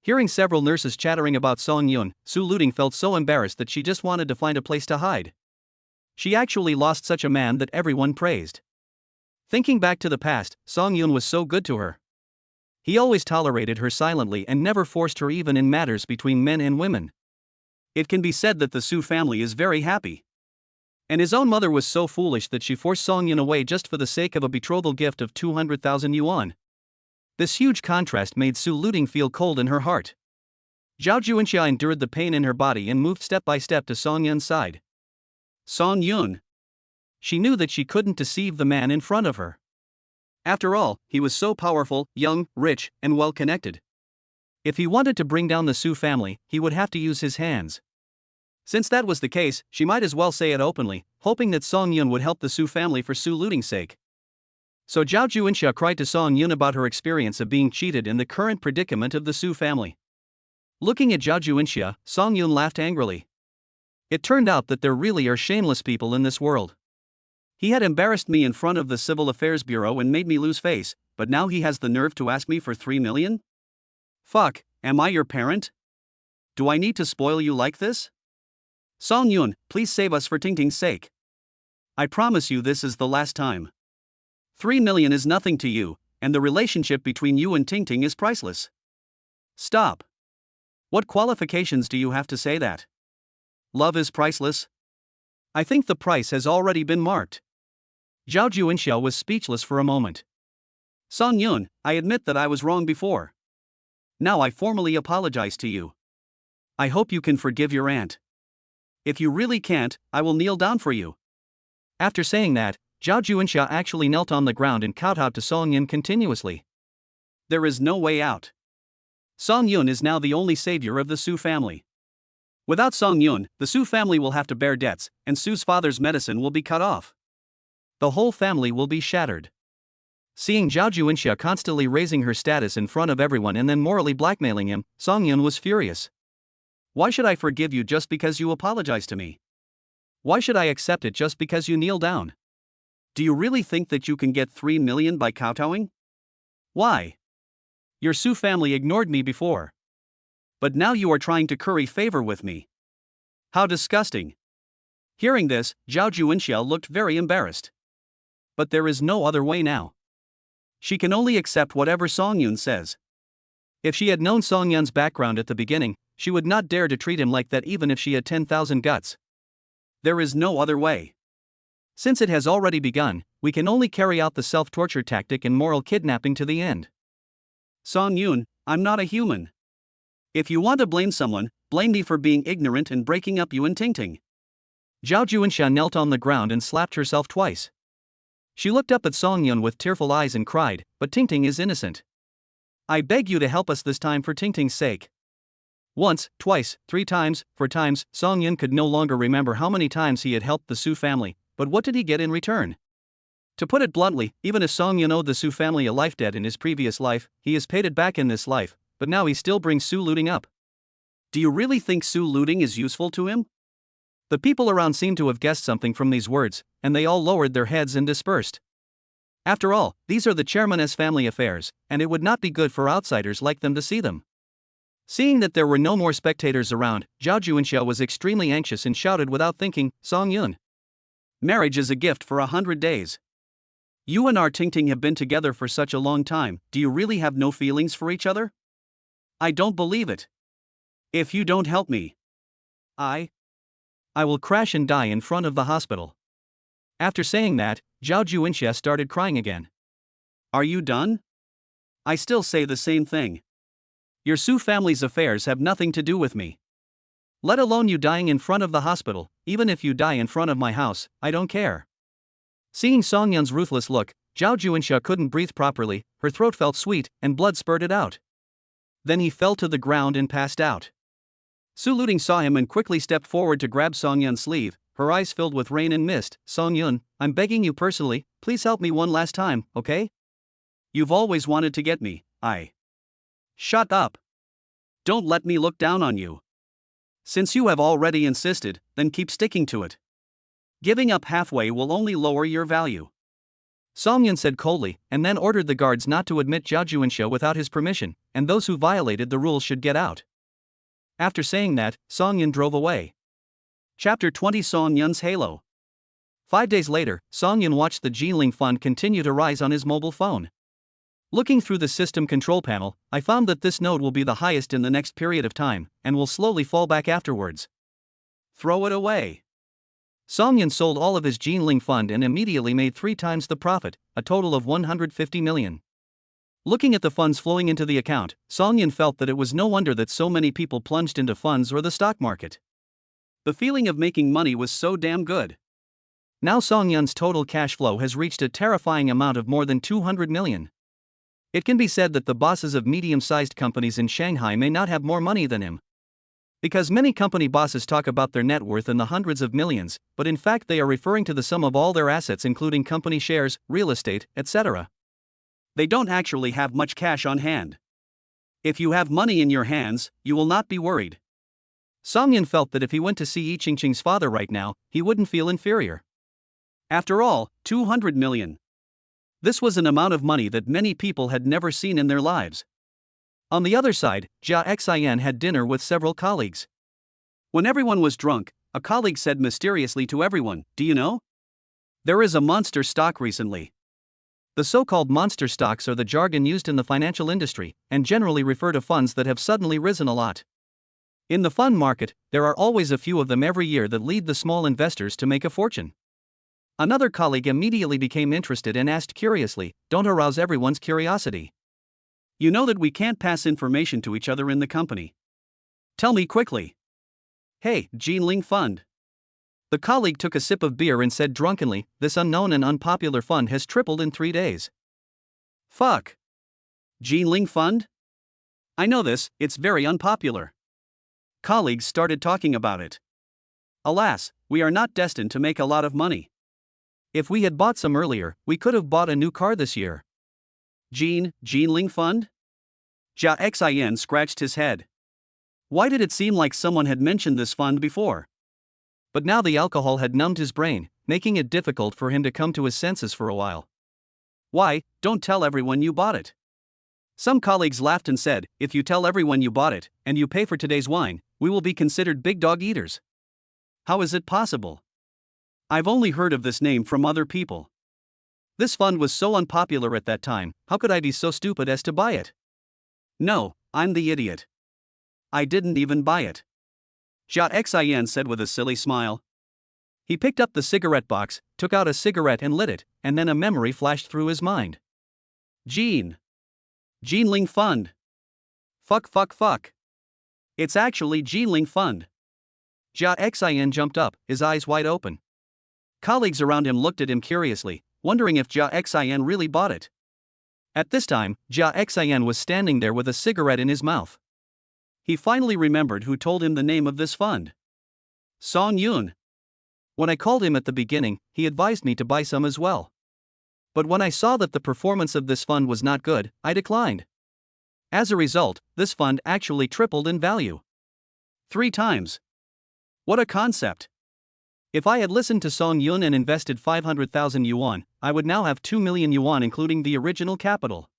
Hearing several nurses chattering about Song Yun, Su Luting felt so embarrassed that she just wanted to find a place to hide. She actually lost such a man that everyone praised. Thinking back to the past, Song Yun was so good to her. He always tolerated her silently and never forced her even in matters between men and women. It can be said that the Su family is very happy. And his own mother was so foolish that she forced Song Yun away just for the sake of a betrothal gift of 200,000 yuan. This huge contrast made Su Luting feel cold in her heart. Zhao Juinxia endured the pain in her body and moved step by step to Song Yun's side. Song Yun. She knew that she couldn't deceive the man in front of her. After all, he was so powerful, young, rich, and well-connected. If he wanted to bring down the Su family, he would have to use his hands. Since that was the case, she might as well say it openly, hoping that Song Yun would help the Su family for Su Luting's sake. So Zhao Juinxia cried to Song Yun about her experience of being cheated and the current predicament of the Su family. Looking at Zhao Juinxia, Song Yun laughed angrily. It turned out that there really are shameless people in this world. He had embarrassed me in front of the Civil Affairs Bureau and made me lose face, but now he has the nerve to ask me for 3 million? Fuck, am I your parent? Do I need to spoil you like this? Song Yun, please save us for Tingting's sake. I promise you this is the last time. 3 million is nothing to you, and the relationship between you and Tingting is priceless. Stop. What qualifications do you have to say that? Love is priceless? I think the price has already been marked. Zhao Juinxia was speechless for a moment. Song Yun, I admit that I was wrong before. Now I formally apologize to you. I hope you can forgive your aunt. If you really can't, I will kneel down for you. After saying that, Zhao Juinxia actually knelt on the ground and kowtowed to Song Yun continuously. There is no way out. Song Yun is now the only savior of the Su family. Without Song Yun, the Su family will have to bear debts, and Su's father's medicine will be cut off. The whole family will be shattered. Seeing Zhao Juinxia constantly raising her status in front of everyone and then morally blackmailing him, Song Yun was furious. Why should I forgive you just because you apologize to me? Why should I accept it just because you kneel down? Do you really think that you can get 3 million by kowtowing? Why? Your Su family ignored me before. But now you are trying to curry favor with me. How disgusting. Hearing this, Zhao Juinxia looked very embarrassed. But there is no other way now. She can only accept whatever Song Yun says. If she had known Song Yun's background at the beginning, she would not dare to treat him like that even if she had 10,000 guts. There is no other way. Since it has already begun, we can only carry out the self-torture tactic and moral kidnapping to the end. Song Yun, I'm not a human. If you want to blame someone, blame me for being ignorant and breaking up you and Tingting. Zhao Juinxia knelt on the ground and slapped herself twice. She looked up at Song Yun with tearful eyes and cried, "But Tingting is innocent. I beg you to help us this time for Tingting's sake." Once, twice, 3 times, 4 times, Song Yun could no longer remember how many times he had helped the Su family, but what did he get in return? To put it bluntly, even if Song Yun owed the Su family a life debt in his previous life, he has paid it back in this life, but now he still brings Su Luting up. Do you really think Su Luting is useful to him? The people around seemed to have guessed something from these words, and they all lowered their heads and dispersed. After all, these are the chairman's family affairs, and it would not be good for outsiders like them to see them. Seeing that there were no more spectators around, Zhao Juinxia was extremely anxious and shouted without thinking, "Song Yun. Marriage is a gift for 100 days. You and our Tingting have been together for such a long time, do you really have no feelings for each other? I don't believe it. If you don't help me, I will crash and die in front of the hospital." After saying that, Zhao Juinxia started crying again. Are you done? I still say the same thing. Your Su family's affairs have nothing to do with me. Let alone you dying in front of the hospital. Even if you die in front of my house, I don't care. Seeing Song Yun's ruthless look, Zhao Juinxia couldn't breathe properly, her throat felt sweet, and blood spurted out. Then he fell to the ground and passed out. Su Luting saw him and quickly stepped forward to grab Song Yun's sleeve, her eyes filled with rain and mist. Song Yun, I'm begging you personally, please help me one last time, okay? You've always wanted to get me, Shut up. Don't let me look down on you. Since you have already insisted, then keep sticking to it. Giving up halfway will only lower your value. Song Yun said coldly, and then ordered the guards not to admit Zhao Juinxia without his permission, and those who violated the rules should get out. After saying that, Song Yun drove away. Chapter 20 Song Yun's Halo. 5 days later, Song Yun watched the Jinling Fund continue to rise on his mobile phone. Looking through the system control panel, I found that this node will be the highest in the next period of time, and will slowly fall back afterwards. Throw it away. Song Yun sold all of his Jinling Fund and immediately made 3 times the profit, a total of 150 million. Looking at the funds flowing into the account, Song Yun felt that it was no wonder that so many people plunged into funds or the stock market. The feeling of making money was so damn good. Now Song Yun's total cash flow has reached a terrifying amount of more than 200 million. It can be said that the bosses of medium-sized companies in Shanghai may not have more money than him. Because many company bosses talk about their net worth in the hundreds of millions, but in fact they are referring to the sum of all their assets including company shares, real estate, etc. They don't actually have much cash on hand. If you have money in your hands, you will not be worried. Song Yun felt that if he went to see Yi Qingqing's father right now, he wouldn't feel inferior. After all, 200 million. This was an amount of money that many people had never seen in their lives. On the other side, Jia Xian had dinner with several colleagues. When everyone was drunk, a colleague said mysteriously to everyone, "Do you know? There is a monster stock recently." The so-called monster stocks are the jargon used in the financial industry, and generally refer to funds that have suddenly risen a lot. In the fund market, there are always a few of them every year that lead the small investors to make a fortune. Another colleague immediately became interested and asked curiously, "Don't arouse everyone's curiosity. You know that we can't pass information to each other in the company. Tell me quickly." "Hey, Jinling Fund." The colleague took a sip of beer and said drunkenly, "This unknown and unpopular fund has tripled in 3 days. Fuck. Jinling Fund? I know this, it's very unpopular." Colleagues started talking about it. Alas, we are not destined to make a lot of money. If we had bought some earlier, we could have bought a new car this year. Jinling Fund? Jia Xian scratched his head. Why did it seem like someone had mentioned this fund before? But now the alcohol had numbed his brain, making it difficult for him to come to his senses for a while. Why, don't tell everyone you bought it. Some colleagues laughed and said, "If you tell everyone you bought it, and you pay for today's wine, we will be considered big dog eaters." How is it possible? I've only heard of this name from other people. This fund was so unpopular at that time, how could I be so stupid as to buy it? No, I'm the idiot. I didn't even buy it. Jia Xian said with a silly smile. He picked up the cigarette box, took out a cigarette and lit it, and then a memory flashed through his mind. Jinling Fund. Fuck. It's actually Jinling Fund. Jia Xian jumped up, his eyes wide open. Colleagues around him looked at him curiously, wondering if Jia Xian really bought it. At this time, Jia Xian was standing there with a cigarette in his mouth. He finally remembered who told him the name of this fund. Song Yun. When I called him at the beginning, he advised me to buy some as well. But when I saw that the performance of this fund was not good, I declined. As a result, this fund actually tripled in value. 3 times. What a concept! If I had listened to Song Yun and invested 500,000 yuan, I would now have 2 million yuan including the original capital.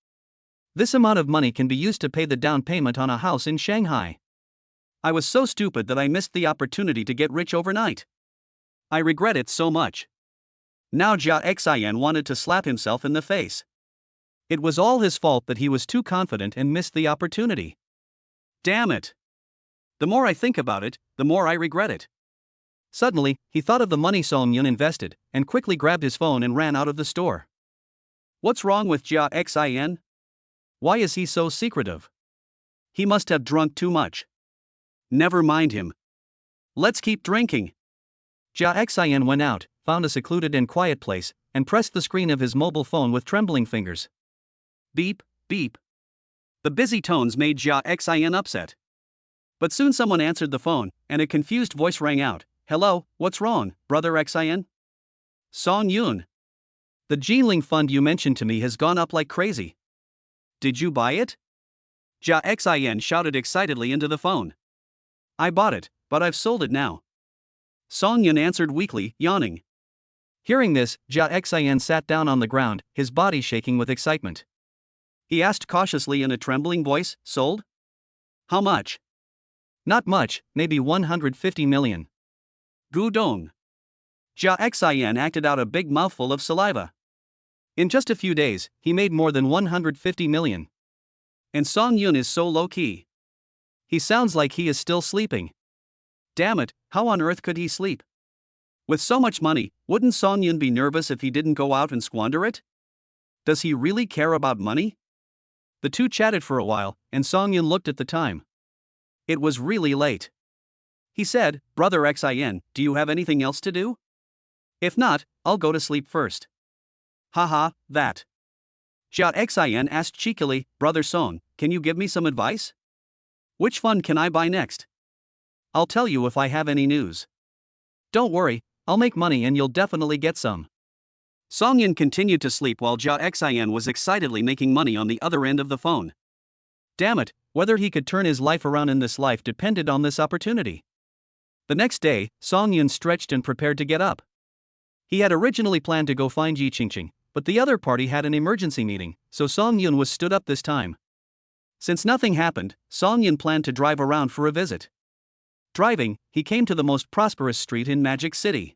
This amount of money can be used to pay the down payment on a house in Shanghai. I was so stupid that I missed the opportunity to get rich overnight. I regret it so much. Now Jia Xian wanted to slap himself in the face. It was all his fault that he was too confident and missed the opportunity. Damn it! The more I think about it, the more I regret it. Suddenly, he thought of the money Song Yun invested, and quickly grabbed his phone and ran out of the store. What's wrong with Jia Xin? Why is he so secretive? He must have drunk too much. Never mind him. Let's keep drinking. Jia Xin went out, found a secluded and quiet place, and pressed the screen of his mobile phone with trembling fingers. Beep, beep. The busy tones made Jia Xin upset. But soon someone answered the phone, and a confused voice rang out. Hello, what's wrong, brother Xin? Song Yun. The Jinling fund you mentioned to me has gone up like crazy. Did you buy it? Jia Xin shouted excitedly into the phone. I bought it, but I've sold it now. Song Yun answered weakly, yawning. Hearing this, Jia Xin sat down on the ground, his body shaking with excitement. He asked cautiously in a trembling voice, sold? How much? Not much, maybe 150 million. Gudong. Jia Xin acted out a big mouthful of saliva. In just a few days, he made more than 150 million. And Song Yun is so low-key. He sounds like he is still sleeping. Damn it, how on earth could he sleep? With so much money, wouldn't Song Yun be nervous if he didn't go out and squander it? Does he really care about money? The two chatted for a while, and Song Yun looked at the time. It was really late. He said, Brother Xin, do you have anything else to do? If not, I'll go to sleep first. Haha, that. Jia Xin asked cheekily, Brother Song, can you give me some advice? Which fund can I buy next? I'll tell you if I have any news. Don't worry, I'll make money and you'll definitely get some. Song Yun continued to sleep while Jia Xin was excitedly making money on the other end of the phone. Damn it, whether he could turn his life around in this life depended on this opportunity. The next day, Song Yun stretched and prepared to get up. He had originally planned to go find Yi Qingqing, but the other party had an emergency meeting, so Song Yun was stood up this time. Since nothing happened, Song Yun planned to drive around for a visit. Driving, he came to the most prosperous street in Magic City.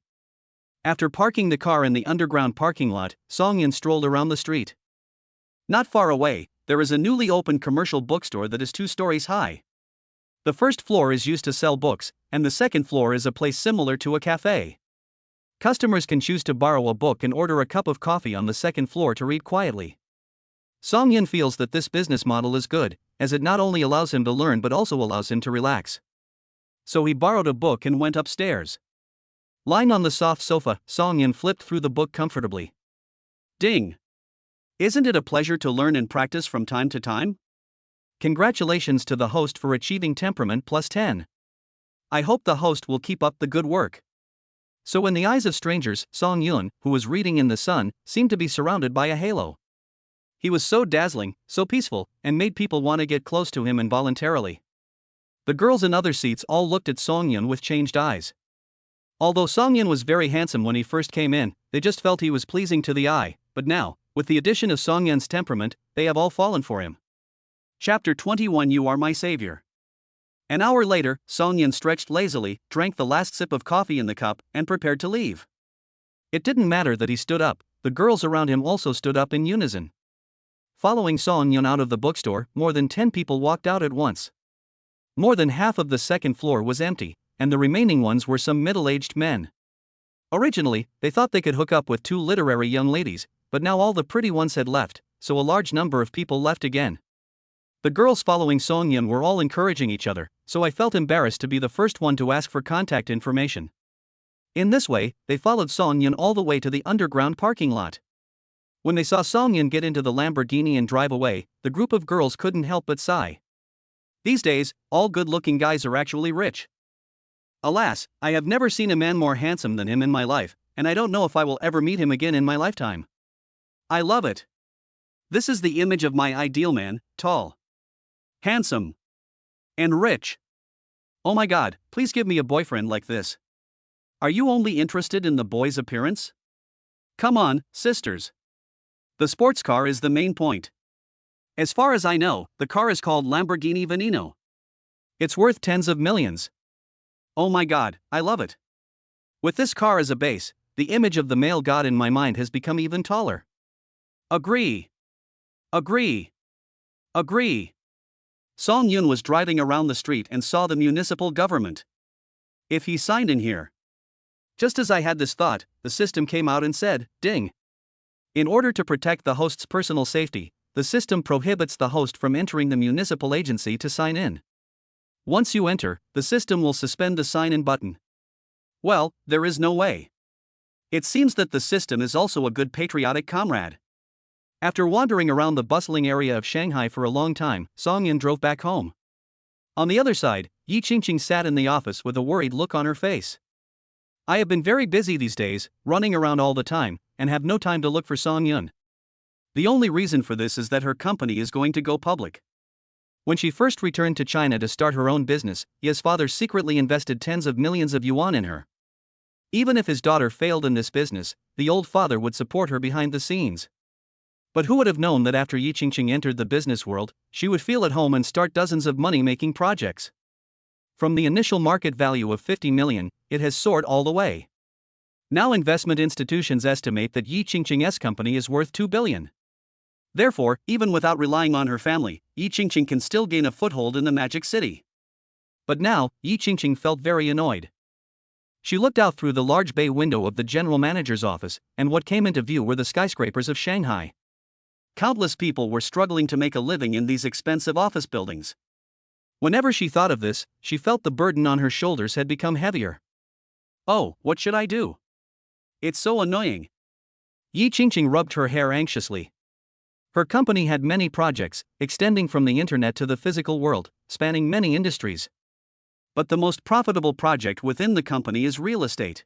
After parking the car in the underground parking lot, Song Yun strolled around the street. Not far away, there is a newly opened commercial bookstore that is 2 stories high. The first floor is used to sell books, and the second floor is a place similar to a cafe. Customers can choose to borrow a book and order a cup of coffee on the second floor to read quietly. Song Yun feels that this business model is good, as it not only allows him to learn but also allows him to relax. So he borrowed a book and went upstairs. Lying on the soft sofa, Song Yun flipped through the book comfortably. Ding! Isn't it a pleasure to learn and practice from time to time? Congratulations to the host for achieving temperament plus 10. I hope the host will keep up the good work. So in the eyes of strangers, Song Yun, who was reading in the sun, seemed to be surrounded by a halo. He was so dazzling, so peaceful, and made people want to get close to him involuntarily. The girls in other seats all looked at Song Yun with changed eyes. Although Song Yun was very handsome when he first came in, they just felt he was pleasing to the eye, but now, with the addition of Song Yun's temperament, they have all fallen for him. Chapter 21 You Are My Savior. An hour later, Song Yun stretched lazily, drank the last sip of coffee in the cup, and prepared to leave. It didn't matter that he stood up, the girls around him also stood up in unison. Following Song Yun out of the bookstore, more than 10 people walked out at once. More than half of the second floor was empty, and the remaining ones were some middle-aged men. Originally, they thought they could hook up with 2 literary young ladies, but now all the pretty ones had left, so a large number of people left again. The girls following Song Yun were all encouraging each other, so I felt embarrassed to be the first one to ask for contact information. In this way, they followed Song Yun all the way to the underground parking lot. When they saw Song Yun get into the Lamborghini and drive away, the group of girls couldn't help but sigh. These days, all good-looking guys are actually rich. Alas, I have never seen a man more handsome than him in my life, and I don't know if I will ever meet him again in my lifetime. I love it. This is the image of my ideal man, tall, handsome, and rich. Oh my God, please give me a boyfriend like this. Are you only interested in the boy's appearance? Come on, sisters. The sports car is the main point. As far as I know, the car is called Lamborghini Veneno. It's worth tens of millions. Oh my God, I love it. With this car as a base, the image of the male god in my mind has become even taller. Agree. Agree. Agree. Song Yun was driving around the street and saw the municipal government. If he signed in here, Just as I had this thought, the system came out and said, ding. In order to protect the host's personal safety, the system prohibits the host from entering the municipal agency to sign in. Once you enter, the system will suspend the sign-in button. Well, there is no way. It seems that the system is also a good patriotic comrade. After wandering around the bustling area of Shanghai for a long time, Song Yin drove back home. On the other side, Yi Qingqing sat in the office with a worried look on her face. I have been very busy these days, running around all the time, and have no time to look for Song Yun. The only reason for this is that her company is going to go public. When she first returned to China to start her own business, Yi's father secretly invested tens of millions of yuan in her. Even if his daughter failed in this business, the old father would support her behind the scenes. But who would have known that after Yi Qingqing entered the business world, she would feel at home and start dozens of money-making projects. From the initial market value of 50 million, it has soared all the way. Now investment institutions estimate that Yi Qingqing's company is worth 2 billion. Therefore, even without relying on her family, Yi Qingqing can still gain a foothold in the Magic City. But now, Yi Qingqing felt very annoyed. She looked out through the large bay window of the general manager's office, and what came into view were the skyscrapers of Shanghai. Countless people were struggling to make a living in these expensive office buildings. Whenever she thought of this, she felt the burden on her shoulders had become heavier. Oh, what should I do? It's so annoying. Yi Qingqing rubbed her hair anxiously. Her company had many projects, extending from the internet to the physical world, spanning many industries. But the most profitable project within the company is real estate.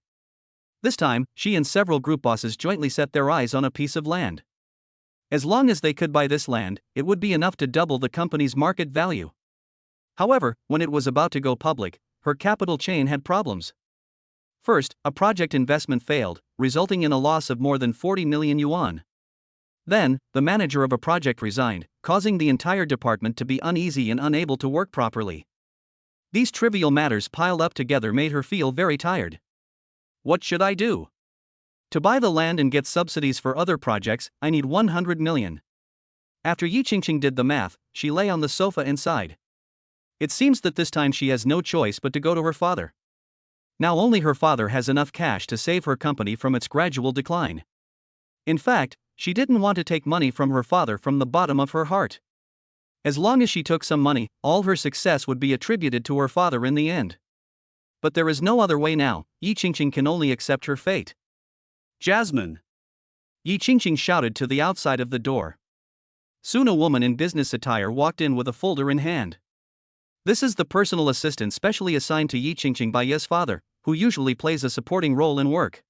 This time, she and several group bosses jointly set their eyes on a piece of land. As long as they could buy this land, it would be enough to double the company's market value. However, when it was about to go public, her capital chain had problems. First, a project investment failed, resulting in a loss of more than 40 million yuan. Then, the manager of a project resigned, causing the entire department to be uneasy and unable to work properly. These trivial matters piled up together made her feel very tired. What should I do? To buy the land and get subsidies for other projects, I need 100 million. After Yi Qingqing did the math, she lay on the sofa and sighed. It seems that this time she has no choice but to go to her father. Now only her father has enough cash to save her company from its gradual decline. In fact, she didn't want to take money from her father from the bottom of her heart. As long as she took some money, all her success would be attributed to her father in the end. But there is no other way now. Yi Qingqing can only accept her fate. Jasmine! Yi Qingqing shouted to the outside of the door. Soon a woman in business attire walked in with a folder in hand. This is the personal assistant specially assigned to Yi Qingqing by Yi's father, who usually plays a supporting role in work.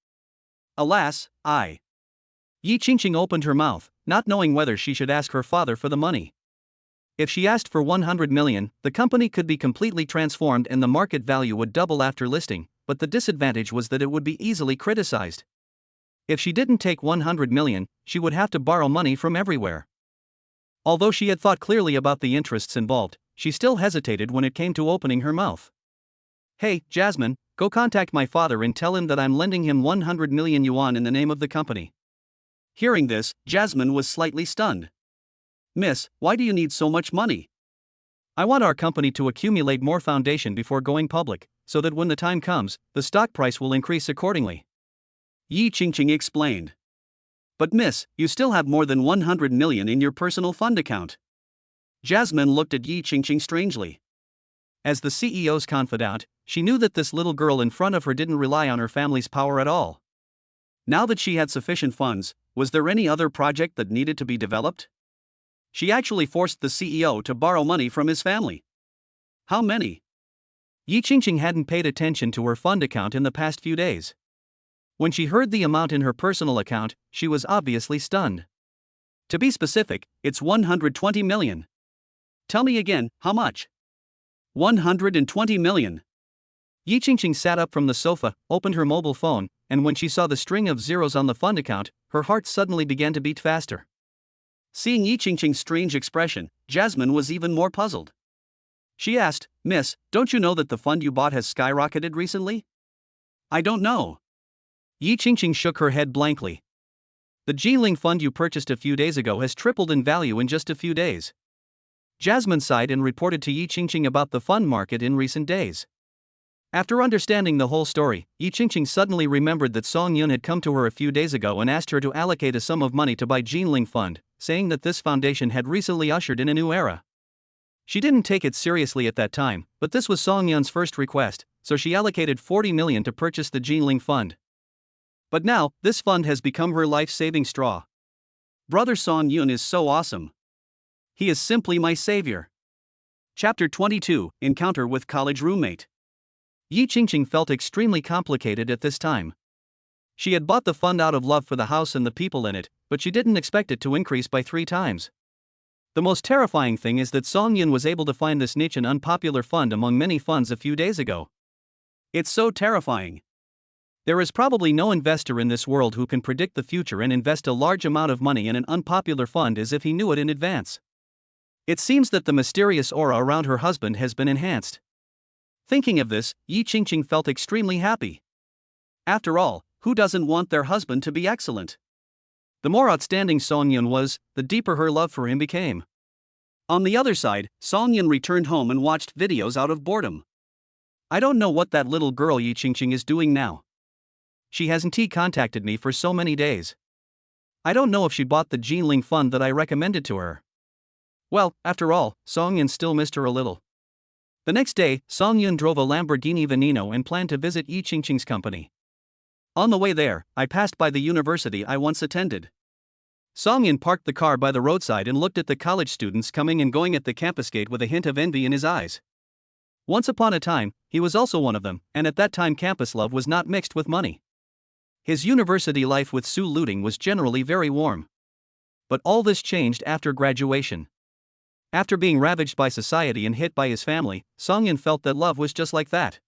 Alas, Yi Qingqing opened her mouth, not knowing whether she should ask her father for the money. If she asked for 100 million, the company could be completely transformed and the market value would double after listing, but the disadvantage was that it would be easily criticized. If she didn't take 100 million, she would have to borrow money from everywhere. Although she had thought clearly about the interests involved, she still hesitated when it came to opening her mouth. Hey, Jasmine, go contact my father and tell him that I'm lending him 100 million yuan in the name of the company. Hearing this, Jasmine was slightly stunned. Miss, why do you need so much money? I want our company to accumulate more foundation before going public, so that when the time comes, the stock price will increase accordingly. Yi Qingqing explained. But miss, you still have more than 100 million in your personal fund account. Jasmine looked at Yi Qingqing strangely. As the CEO's confidant, she knew that this little girl in front of her didn't rely on her family's power at all. Now that she had sufficient funds, was there any other project that needed to be developed? She actually forced the CEO to borrow money from his family. How many? Yi Qingqing hadn't paid attention to her fund account in the past few days. When she heard the amount in her personal account, she was obviously stunned. To be specific, it's 120 million. Tell me again, how much? 120 million. Yi Qingqing sat up from the sofa, opened her mobile phone, and when she saw the string of zeros on the fund account, her heart suddenly began to beat faster. Seeing Yi Qingqing's strange expression, Jasmine was even more puzzled. She asked, Miss, don't you know that the fund you bought has skyrocketed recently? I don't know. Yi Qingqing shook her head blankly. The Jiling fund you purchased a few days ago has tripled in value in just a few days. Jasmine sighed and reported to Yi Qingqing about the fund market in recent days. After understanding the whole story, Yi Qingqing suddenly remembered that Song Yun had come to her a few days ago and asked her to allocate a sum of money to buy Jinling Fund, saying that this foundation had recently ushered in a new era. She didn't take it seriously at that time, but this was Song Yun's first request, so she allocated 40 million to purchase the Jinling Fund. But now, this fund has become her life-saving straw. Brother Song Yun is so awesome. He is simply my savior. Chapter 22, Encounter with College Roommate. Yi Qingqing felt extremely complicated at this time. She had bought the fund out of love for the house and the people in it, but she didn't expect it to increase by 3 times. The most terrifying thing is that Song Yun was able to find this niche and unpopular fund among many funds a few days ago. It's so terrifying. There is probably no investor in this world who can predict the future and invest a large amount of money in an unpopular fund as if he knew it in advance. It seems that the mysterious aura around her husband has been enhanced. Thinking of this, Yi Qingqing felt extremely happy. After all, who doesn't want their husband to be excellent? The more outstanding Song Yun was, the deeper her love for him became. On the other side, Song Yun returned home and watched videos out of boredom. I don't know what that little girl Yi Qingqing is doing now. She hasn't contacted me for so many days. I don't know if she bought the Jinling Fund that I recommended to her. Well, after all, Song Yun still missed her a little. The next day, Song Yun drove a Lamborghini Veneno and planned to visit Yi Qingqing's company. On the way there, I passed by the university I once attended. Song Yun parked the car by the roadside and looked at the college students coming and going at the campus gate with a hint of envy in his eyes. Once upon a time, he was also one of them, and at that time campus love was not mixed with money. His university life with Su Luting was generally very warm. But all this changed after graduation. After being ravaged by society and hit by his family, Song Yun felt that love was just like that.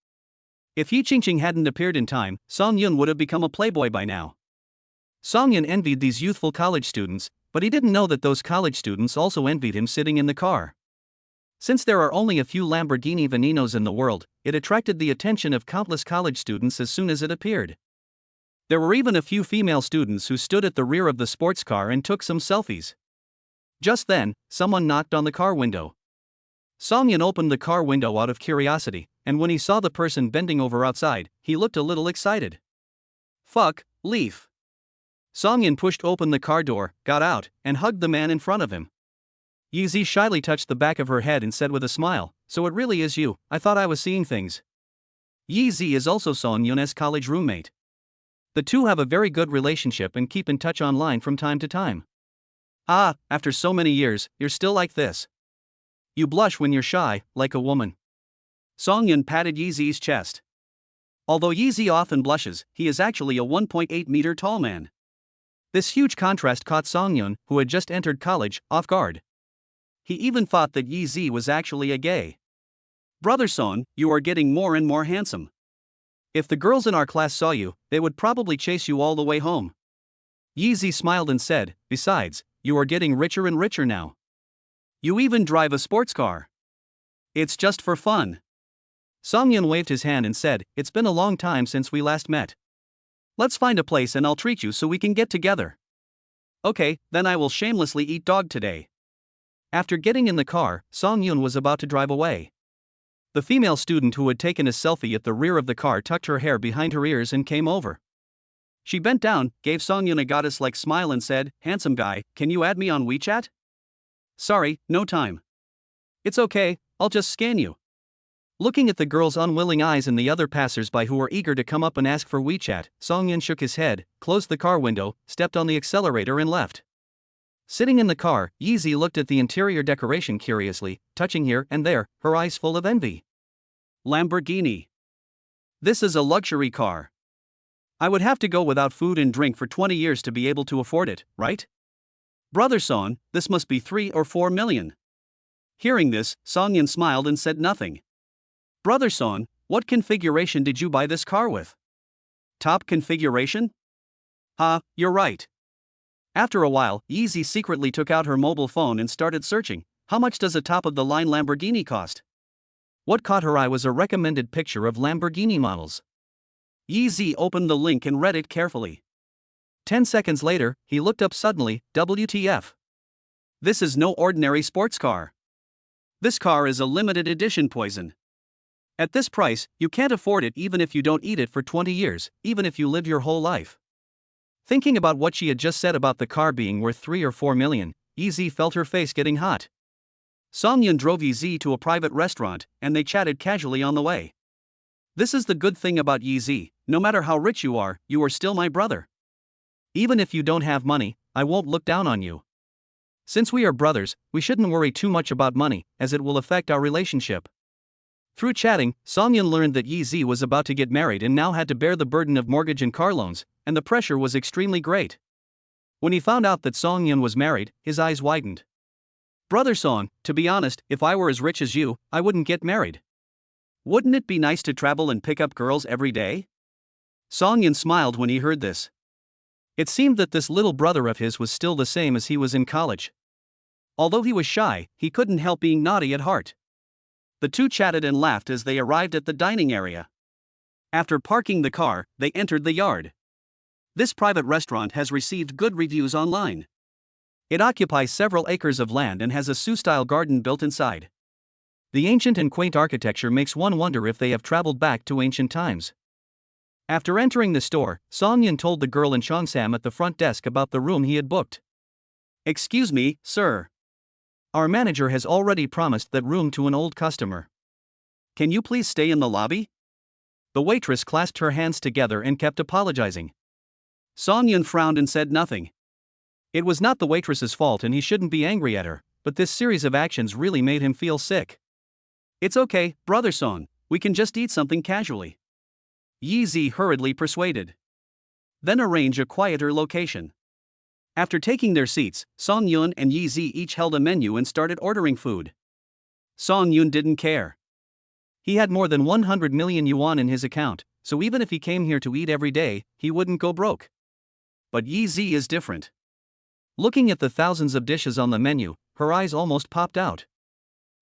If Yi Qingqing hadn't appeared in time, Song Yun would have become a playboy by now. Song Yun envied these youthful college students, but he didn't know that those college students also envied him sitting in the car. Since there are only a few Lamborghini Venenos in the world, it attracted the attention of countless college students as soon as it appeared. There were even a few female students who stood at the rear of the sports car and took some selfies. Just then, someone knocked on the car window. Song Yun opened the car window out of curiosity, and when he saw the person bending over outside, he looked a little excited. Fuck, leaf. Song Yun pushed open the car door, got out, and hugged the man in front of him. Yi Zi shyly touched the back of her head and said with a smile, "So it really is you, I thought I was seeing things." Yi Zi is also Song Yun's college roommate. The two have a very good relationship and keep in touch online from time to time. Ah, after so many years, you're still like this. You blush when you're shy, like a woman. Song Yun patted Yi Zi's chest. Although Yi Zi often blushes, he is actually a 1.8-meter tall man. This huge contrast caught Song Yun, who had just entered college, off guard. He even thought that Yi Zi was actually a gay. Brother Song, you are getting more and more handsome. If the girls in our class saw you, they would probably chase you all the way home. Yi Zi smiled and said, "Besides, you are getting richer and richer now. You even drive a sports car. It's just for fun." Song Yun waved his hand and said, "It's been a long time since we last met. Let's find a place and I'll treat you so we can get together." "Okay, then I will shamelessly eat dog today." After getting in the car, Song Yun was about to drive away. The female student who had taken a selfie at the rear of the car tucked her hair behind her ears and came over. She bent down, gave Song Yun a goddess-like smile and said, "Handsome guy, can you add me on WeChat?" "Sorry, no time." "It's okay, I'll just scan you." Looking at the girl's unwilling eyes and the other passers-by who were eager to come up and ask for WeChat, Song Yun shook his head, closed the car window, stepped on the accelerator and left. Sitting in the car, Yi Zi looked at the interior decoration curiously, touching here and there, her eyes full of envy. Lamborghini. This is a luxury car. I would have to go without food and drink for 20 years to be able to afford it, right? Brother Song, this must be 3 or 4 million. Hearing this, Song Yun smiled and said nothing. Brother Song, what configuration did you buy this car with? Top configuration? You're right. After a while, Yi Zi secretly took out her mobile phone and started searching. How much does a top-of-the-line Lamborghini cost? What caught her eye was a recommended picture of Lamborghini models. Yi Zi opened the link and read it carefully. 10 seconds later, he looked up suddenly, WTF. This is no ordinary sports car. This car is a limited edition poison. At this price, you can't afford it even if you don't eat it for 20 years, even if you live your whole life. Thinking about what she had just said about the car being worth 3 or 4 million, Yi felt her face getting hot. Song Yun drove Yi to a private restaurant, and they chatted casually on the way. This is the good thing about Yi, no matter how rich you are still my brother. Even if you don't have money, I won't look down on you. Since we are brothers, we shouldn't worry too much about money, as it will affect our relationship. Through chatting, Song Yun learned that Yi was about to get married and now had to bear the burden of mortgage and car loans, and the pressure was extremely great. When he found out that Song Yun was married, his eyes widened. Brother Song, to be honest, if I were as rich as you, I wouldn't get married. Wouldn't it be nice to travel and pick up girls every day? Song Yun smiled when he heard this. It seemed that this little brother of his was still the same as he was in college. Although he was shy, he couldn't help being naughty at heart. The two chatted and laughed as they arrived at the dining area. After parking the car, they entered the yard. This private restaurant has received good reviews online. It occupies several acres of land and has a Sioux-style garden built inside. The ancient and quaint architecture makes one wonder if they have traveled back to ancient times. After entering the store, Song Yun told the girl in Cheongsam at the front desk about the room he had booked. "Excuse me, sir. Our manager has already promised that room to an old customer. Can you please stay in the lobby?" The waitress clasped her hands together and kept apologizing. Song Yun frowned and said nothing. It was not the waitress's fault and he shouldn't be angry at her, but this series of actions really made him feel sick. "It's okay, brother Song, we can just eat something casually," Yi hurriedly persuaded. "Then arrange a quieter location." After taking their seats, Song Yun and Yi each held a menu and started ordering food. Song Yun didn't care. He had more than 100 million yuan in his account, so even if he came here to eat every day, he wouldn't go broke. But Yi is different. Looking at the thousands of dishes on the menu, her eyes almost popped out.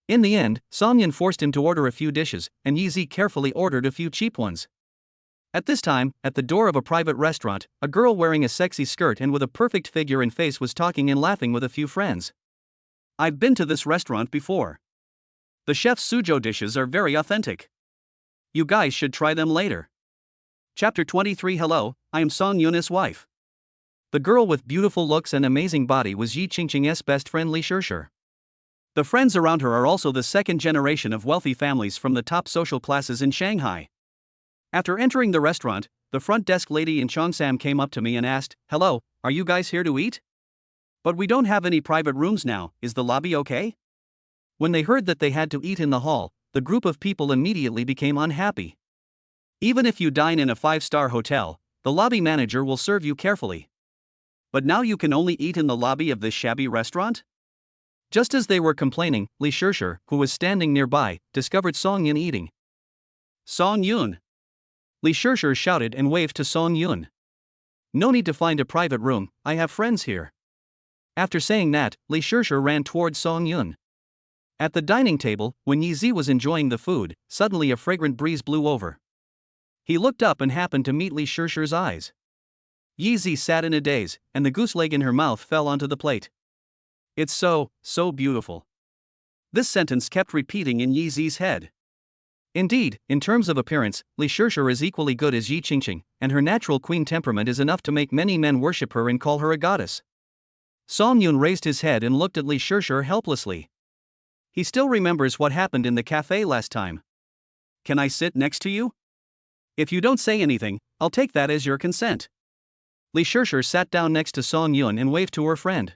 In the end, Song Yun forced him to order a few dishes, and Yi carefully ordered a few cheap ones. At this time, at the door of a private restaurant, a girl wearing a sexy skirt and with a perfect figure and face was talking and laughing with a few friends. "I've been to this restaurant before. The chef's Suzhou dishes are very authentic. You guys should try them later." Chapter 23. Hello, I am Song Yun's wife. The girl with beautiful looks and amazing body was Yi Qingqing's best friend Li Shishir. The friends around her are also the second generation of wealthy families from the top social classes in Shanghai. After entering the restaurant, the front desk lady in Cheongsam came up to me and asked, "Hello, are you guys here to eat? But we don't have any private rooms now, is the lobby okay?" When they heard that they had to eat in the hall, the group of people immediately became unhappy. Even if you dine in a 5-star hotel, the lobby manager will serve you carefully. But now you can only eat in the lobby of this shabby restaurant? Just as they were complaining, Li Shishir, who was standing nearby, discovered Song Yun eating. "Song Yun!" Li Shishir shouted and waved to Song Yun. "No need to find a private room, I have friends here." After saying that, Li Shishir ran towards Song Yun. At the dining table, when Yi was enjoying the food, suddenly a fragrant breeze blew over. He looked up and happened to meet Li Shishir's eyes. Yi sat in a daze, and the goose leg in her mouth fell onto the plate. "It's so beautiful." This sentence kept repeating in Yi's head. Indeed, in terms of appearance, Li Shishir is equally good as Yi Qingqing, and her natural queen temperament is enough to make many men worship her and call her a goddess. Song Yun raised his head and looked at Li Shishir helplessly. He still remembers what happened in the cafe last time. "Can I sit next to you? If you don't say anything, I'll take that as your consent." Li Shishir sat down next to Song Yun and waved to her friend.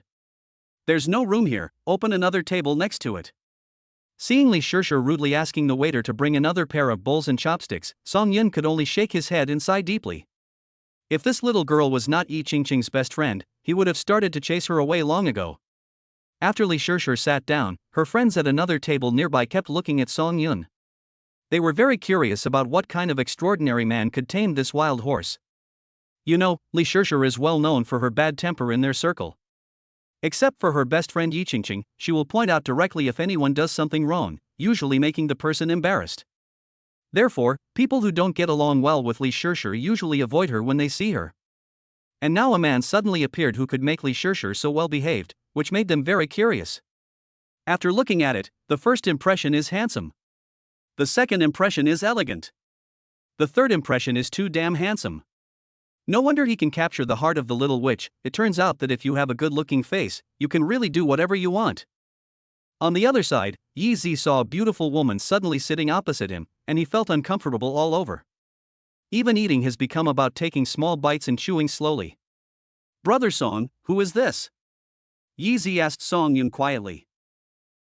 "There's no room here, open another table next to it." Seeing Li Shishir rudely asking the waiter to bring another pair of bowls and chopsticks, Song Yun could only shake his head and sigh deeply. If this little girl was not Yi Qingqing's best friend, he would have started to chase her away long ago. After Li Shishir sat down, her friends at another table nearby kept looking at Song Yun. They were very curious about what kind of extraordinary man could tame this wild horse. You know, Li Shishir is well known for her bad temper in their circle. Except for her best friend Yi Qingqing, she will point out directly if anyone does something wrong, usually making the person embarrassed. Therefore, people who don't get along well with Li Shishir usually avoid her when they see her. And now a man suddenly appeared who could make Li Shishir so well behaved, which made them very curious. After looking at it, the first impression is handsome. The second impression is elegant. The third impression is too damn handsome. No wonder he can capture the heart of the little witch. It turns out that if you have a good-looking face, you can really do whatever you want. On the other side, Yi Zi saw a beautiful woman suddenly sitting opposite him, and he felt uncomfortable all over. Even eating has become about taking small bites and chewing slowly. "Brother Song, who is this?" Yi Zi asked Song Yun quietly.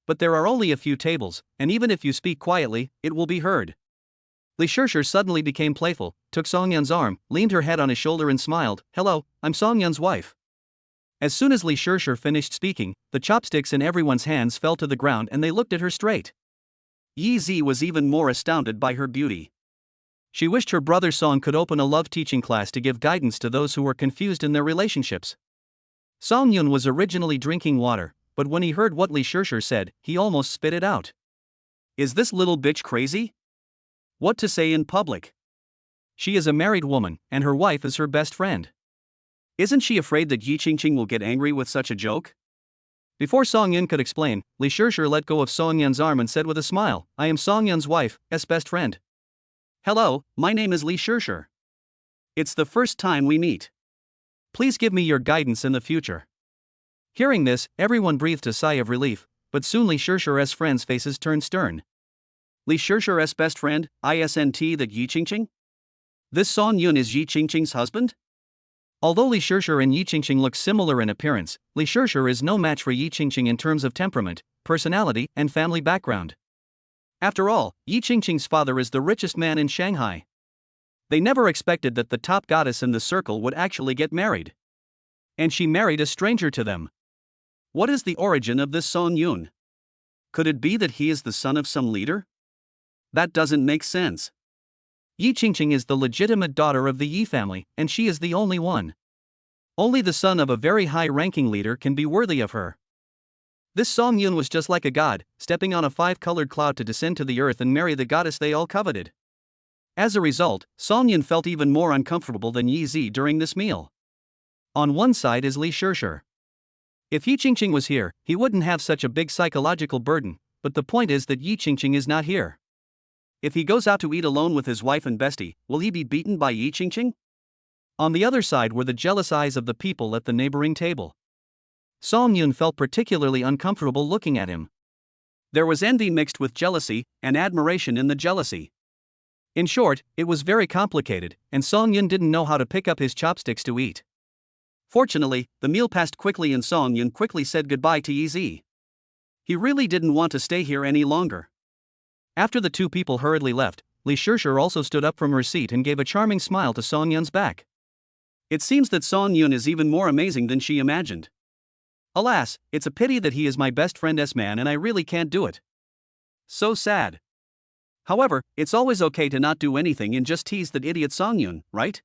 "But there are only a few tables, and even if you speak quietly, it will be heard." Li Shishir suddenly became playful, took Song Yun's arm, leaned her head on his shoulder and smiled. "Hello, I'm Song Yun's wife." As soon as Li Shishir finished speaking, the chopsticks in everyone's hands fell to the ground and they looked at her straight. Yi Zi was even more astounded by her beauty. She wished her brother Song could open a love teaching class to give guidance to those who were confused in their relationships. Song Yun was originally drinking water, but when he heard what Li Shishir said, he almost spit it out. Is this little bitch crazy? What to say in public? She is a married woman, and her wife is her best friend. Isn't she afraid that Yi Qingqing will get angry with such a joke? Before Song Yun could explain, Li Shishir let go of Song Yun's arm and said with a smile, "I am Song Yun's wife's best friend. Hello, my name is Li Shishir. It's the first time we meet. Please give me your guidance in the future." Hearing this, everyone breathed a sigh of relief, but soon Li Shishir's friends' faces turned stern. Li Shishir's best friend, isn't that Yi Qingqing? This Song Yun is Yi Qingqing's husband? Although Li Shishir and Yi Qingqing look similar in appearance, Li Shishir is no match for Yi Qingqing in terms of temperament, personality, and family background. After all, Yi Qingqing's father is the richest man in Shanghai. They never expected that the top goddess in the circle would actually get married. And she married a stranger to them. What is the origin of this Song Yun? Could it be that he is the son of some leader? That doesn't make sense. Yi Qingqing is the legitimate daughter of the Yi family, and she is the only one. Only the son of a very high-ranking leader can be worthy of her. This Song Yun was just like a god, stepping on a five-colored cloud to descend to the earth and marry the goddess they all coveted. As a result, Song Yun felt even more uncomfortable than Yi Zi during this meal. On one side is Li Shishir. If Yi Qingqing was here, he wouldn't have such a big psychological burden, but the point is that Yi Qingqing is not here. If he goes out to eat alone with his wife and bestie, will he be beaten by Yi Qingqing? On the other side were the jealous eyes of the people at the neighboring table. Song Yun felt particularly uncomfortable looking at him. There was envy mixed with jealousy, and admiration in the jealousy. In short, it was very complicated, and Song Yun didn't know how to pick up his chopsticks to eat. Fortunately, the meal passed quickly and Song Yun quickly said goodbye to Yi Zi. He really didn't want to stay here any longer. After the two people hurriedly left, Li Shishir also stood up from her seat and gave a charming smile to Song Yun's back. It seems that Song Yun is even more amazing than she imagined. Alas, it's a pity that he is my best friend's man and I really can't do it. So sad. However, it's always okay to not do anything and just tease that idiot Song Yun, right?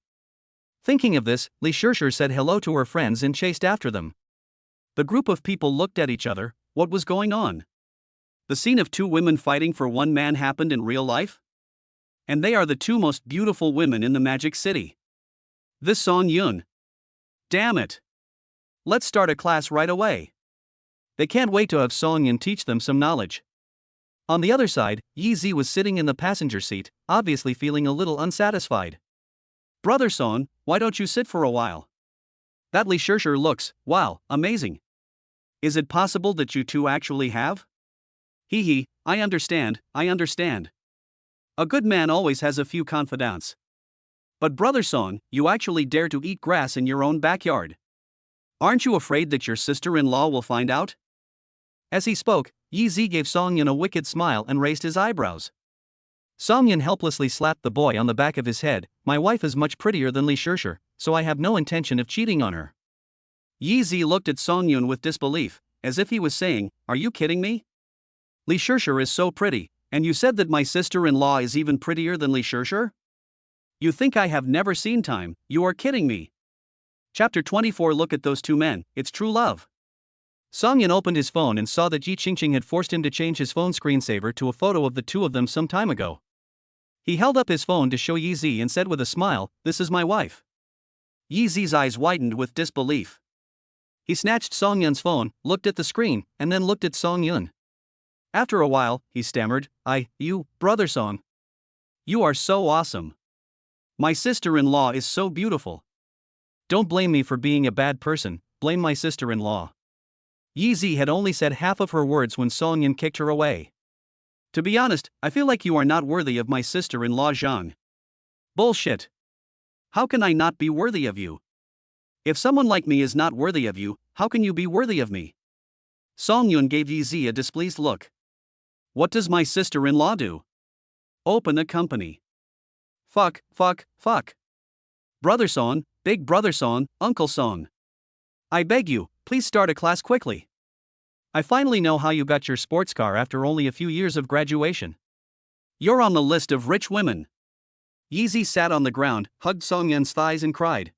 Thinking of this, Li Shishir said hello to her friends and chased after them. The group of people looked at each other. What was going on? The scene of two women fighting for one man happened in real life? And they are the two most beautiful women in the Magic City. This Song Yun. Damn it. Let's start a class right away. They can't wait to have Song Yun teach them some knowledge. On the other side, Yi Zi was sitting in the passenger seat, obviously feeling a little unsatisfied. Brother Song, why don't you sit for a while? That Li Shishir looks, wow, amazing. Is it possible that you two actually have? Hee hee, I understand. A good man always has a few confidants. But Brother Song, you actually dare to eat grass in your own backyard. Aren't you afraid that your sister-in-law will find out? As he spoke, Yi Zi gave Song Yun a wicked smile and raised his eyebrows. Song Yun helplessly slapped the boy on the back of his head. My wife is much prettier than Li Shishir, so I have no intention of cheating on her. Yi Zi looked at Song Yun with disbelief, as if he was saying, are you kidding me? Li Shishir is so pretty, and you said that my sister-in-law is even prettier than Li Shishir? You think I have never seen time? You are kidding me. Chapter 24. Look at those two men, it's true love. Song Yun opened his phone and saw that Yi Qingqing had forced him to change his phone screensaver to a photo of the two of them some time ago. He held up his phone to show Yi Zi and said with a smile, this is my wife. Yi Zi's eyes widened with disbelief. He snatched Song Yun's phone, looked at the screen, and then looked at Song Yun. After a while, he stammered, you, brother Song. You are so awesome. My sister-in-law is so beautiful. Don't blame me for being a bad person, blame my sister-in-law. Yi had only said half of her words when Song Yin kicked her away. To be honest, I feel like you are not worthy of my sister-in-law Zhang. Bullshit. How can I not be worthy of you? If someone like me is not worthy of you, how can you be worthy of me? Song Yun gave Yi a displeased look. What does my sister-in-law do? Open a company. Fuck. Brother Song, big brother Song, Uncle Song. I beg you, please start a class quickly. I finally know how you got your sports car after only a few years of graduation. You're on the list of rich women. Yi sat on the ground, hugged Song Yun's thighs and cried.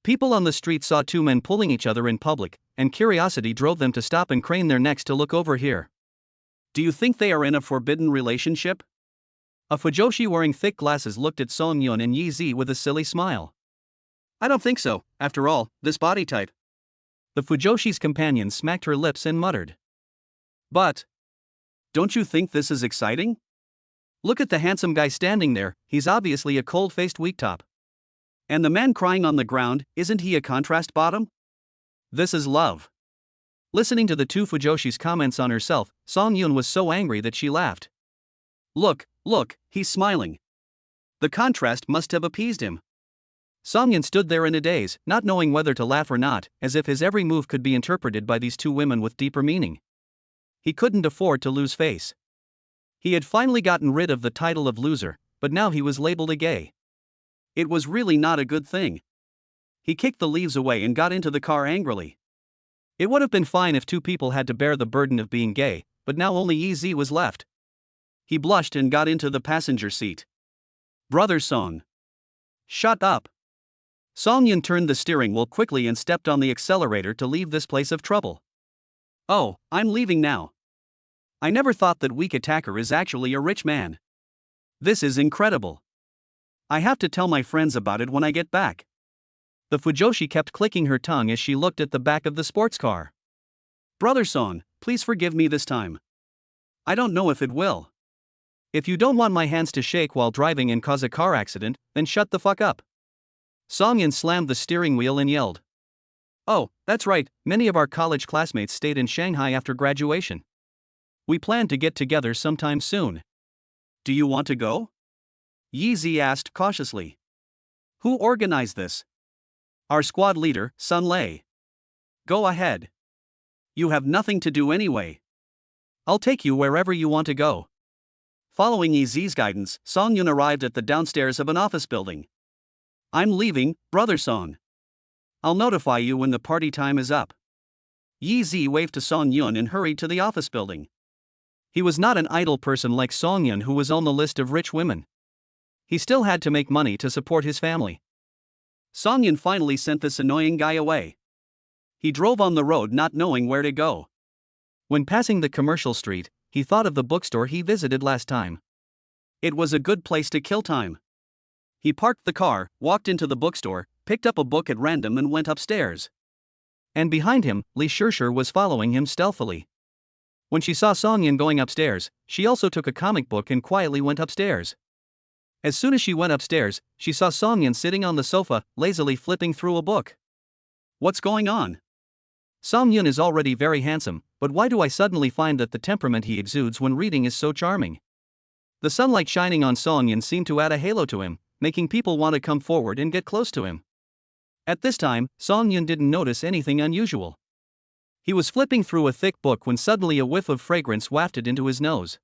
People on the street saw two men pulling each other in public, and curiosity drove them to stop and crane their necks to look over here. Do you think they are in a forbidden relationship? A Fujoshi wearing thick glasses looked at Song Yun and Yi with a silly smile. I don't think so, after all, this body type. The Fujoshi's companion smacked her lips and muttered. But don't you think this is exciting? Look at the handsome guy standing there, he's obviously a cold-faced weak top. And the man crying on the ground, isn't he a contrast bottom? This is love. Listening to the two Fujoshi's comments on herself, Song Yun was so angry that she laughed. Look, he's smiling. The contrast must have appeased him. Song Yun stood there in a daze, not knowing whether to laugh or not, as if his every move could be interpreted by these two women with deeper meaning. He couldn't afford to lose face. He had finally gotten rid of the title of loser, but now he was labeled a gay. It was really not a good thing. He kicked the leaves away and got into the car angrily. It would have been fine if two people had to bear the burden of being gay, but now only Yi was left. He blushed and got into the passenger seat. Brother Song. Shut up. Song Yun turned the steering wheel quickly and stepped on the accelerator to leave this place of trouble. Oh, I'm leaving now. I never thought that weak attacker is actually a rich man. This is incredible. I have to tell my friends about it when I get back. The Fujoshi kept clicking her tongue as she looked at the back of the sports car. Brother Song, please forgive me this time. I don't know if it will. If you don't want my hands to shake while driving and cause a car accident, then shut the fuck up. Song Yin slammed the steering wheel and yelled. Oh, that's right, many of our college classmates stayed in Shanghai after graduation. We plan to get together sometime soon. Do you want to go? Yi asked cautiously. Who organized this? Our squad leader, Sun Lei. Go ahead. You have nothing to do anyway. I'll take you wherever you want to go. Following Yi's guidance, Song Yun arrived at the downstairs of an office building. I'm leaving, brother Song. I'll notify you when the party time is up. Yi waved to Song Yun and hurried to the office building. He was not an idle person like Song Yun, who was on the list of rich women. He still had to make money to support his family. Song Yun finally sent this annoying guy away. He drove on the road not knowing where to go. When passing the commercial street, he thought of the bookstore he visited last time. It was a good place to kill time. He parked the car, walked into the bookstore, picked up a book at random and went upstairs. And behind him, Li Shishir was following him stealthily. When she saw Song Yun going upstairs, she also took a comic book and quietly went upstairs. As soon as she went upstairs, she saw Song Yun sitting on the sofa, lazily flipping through a book. What's going on? Song Yun is already very handsome, but why do I suddenly find that the temperament he exudes when reading is so charming? The sunlight shining on Song Yun seemed to add a halo to him, making people want to come forward and get close to him. At this time, Song Yun didn't notice anything unusual. He was flipping through a thick book when suddenly a whiff of fragrance wafted into his nose.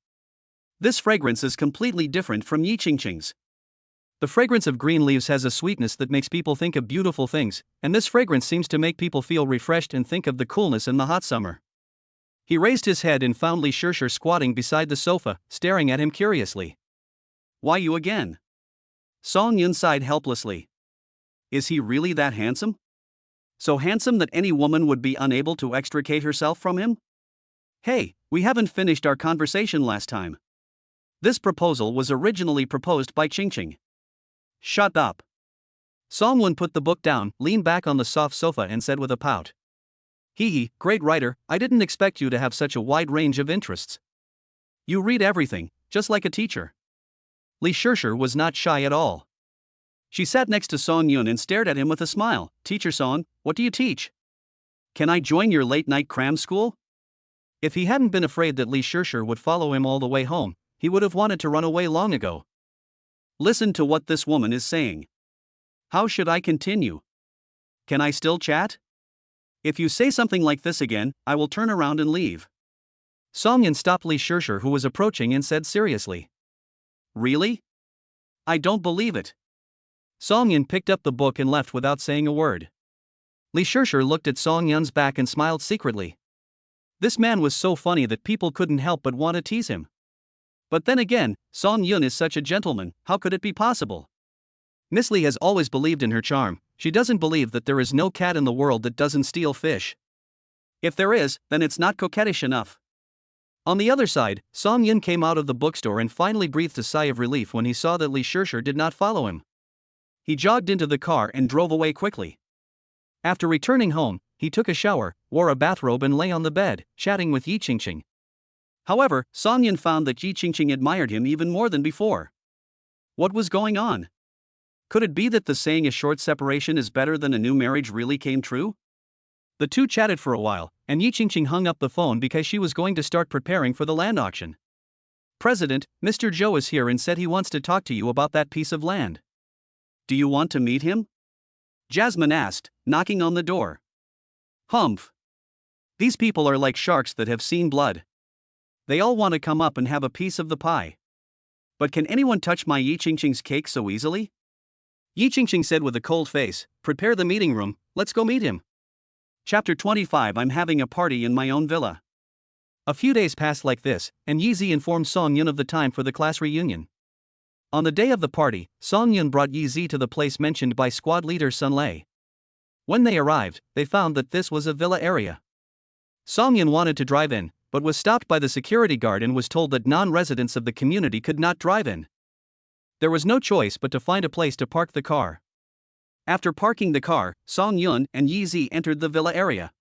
This fragrance is completely different from Yi Qingqing's. The fragrance of green leaves has a sweetness that makes people think of beautiful things, and this fragrance seems to make people feel refreshed and think of the coolness in the hot summer. He raised his head and found Li Shishir squatting beside the sofa, staring at him curiously. Why you again? Song Yun sighed helplessly. Is he really that handsome? So handsome that any woman would be unable to extricate herself from him? Hey, we haven't finished our conversation last time. This proposal was originally proposed by Qingqing. Shut up. Song Yun put the book down, leaned back on the soft sofa and said with a pout. Hee, great writer, I didn't expect you to have such a wide range of interests. You read everything, just like a teacher. Li Shirshir was not shy at all. She sat next to Song Yun and stared at him with a smile. Teacher Song, what do you teach? Can I join your late-night cram school? If he hadn't been afraid that Li Shirshir would follow him all the way home, he would have wanted to run away long ago. Listen to what this woman is saying. How should I continue? Can I still chat? If you say something like this again, I will turn around and leave. Song Yun stopped Li Shirshir, who was approaching, and said seriously. Really? I don't believe it. Song Yun picked up the book and left without saying a word. Li Shirshir looked at Song Yun's back and smiled secretly. This man was so funny that people couldn't help but want to tease him. But then again, Song Yun is such a gentleman, how could it be possible? Miss Li has always believed in her charm. She doesn't believe that there is no cat in the world that doesn't steal fish. If there is, then it's not coquettish enough. On the other side, Song Yun came out of the bookstore and finally breathed a sigh of relief when he saw that Li Shirshir did not follow him. He jogged into the car and drove away quickly. After returning home, he took a shower, wore a bathrobe and lay on the bed, chatting with Yi Qingqing. However, Song Yun found that Yi Qingqing admired him even more than before. What was going on? Could it be that the saying a short separation is better than a new marriage really came true? The two chatted for a while, and Yi Qingqing hung up the phone because she was going to start preparing for the land auction. President, Mr. Zhou is here and said he wants to talk to you about that piece of land. Do you want to meet him? Jasmine asked, knocking on the door. Humph. These people are like sharks that have seen blood. They all want to come up and have a piece of the pie. But can anyone touch my Yi Qingqing's cake so easily? Yi Qingqing said with a cold face, prepare the meeting room, let's go meet him. Chapter 25. I'm having a party in my own villa. A few days passed like this, and Yi Zi informed Song Yun of the time for the class reunion. On the day of the party, Song Yun brought Yi Zi to the place mentioned by squad leader Sun Lei. When they arrived, they found that this was a villa area. Song Yun wanted to drive in, but was stopped by the security guard and was told that non-residents of the community could not drive in. There was no choice but to find a place to park the car. After parking the car, Song Yun and Yi Zi entered the villa area.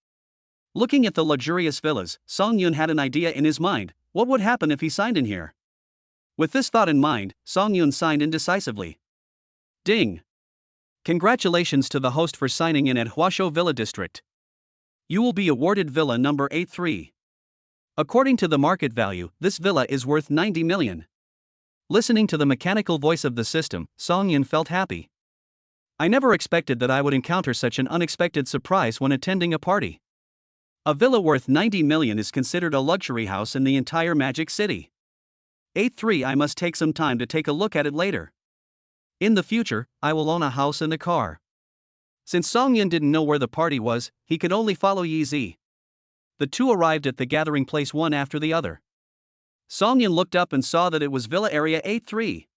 Looking at the luxurious villas, Song Yun had an idea in his mind. What would happen if he signed in here? With this thought in mind, Song Yun signed in decisively. Ding! Congratulations to the host for signing in at Huashou Villa District. You will be awarded Villa number 83. According to the market value, this villa is worth 90 million. Listening to the mechanical voice of the system, Song Yun felt happy. I never expected that I would encounter such an unexpected surprise when attending a party. A villa worth 90 million is considered a luxury house in the entire Magic City. 83. I must take some time to take a look at it later. In the future, I will own a house and a car. Since Song Yun didn't know where the party was, he could only follow Yi Zi. The two arrived at the gathering place one after the other. Song Yun looked up and saw that it was Villa Area 83.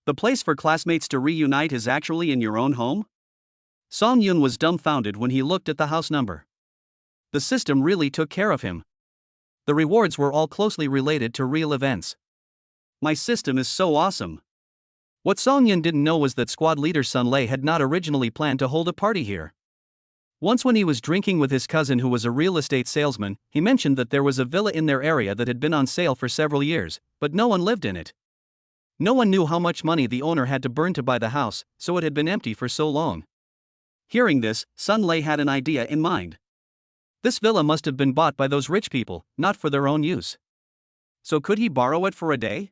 The place for classmates to reunite is actually in your own home? Song Yun was dumbfounded when he looked at the house number. The system really took care of him. The rewards were all closely related to real events. My system is so awesome. What Song Yun didn't know was that squad leader Sun Lei had not originally planned to hold a party here. Once when he was drinking with his cousin who was a real estate salesman, he mentioned that there was a villa in their area that had been on sale for several years, but no one lived in it. No one knew how much money the owner had to burn to buy the house, so it had been empty for so long. Hearing this, Sun Lei had an idea in mind. This villa must have been bought by those rich people, not for their own use. So could he borrow it for a day?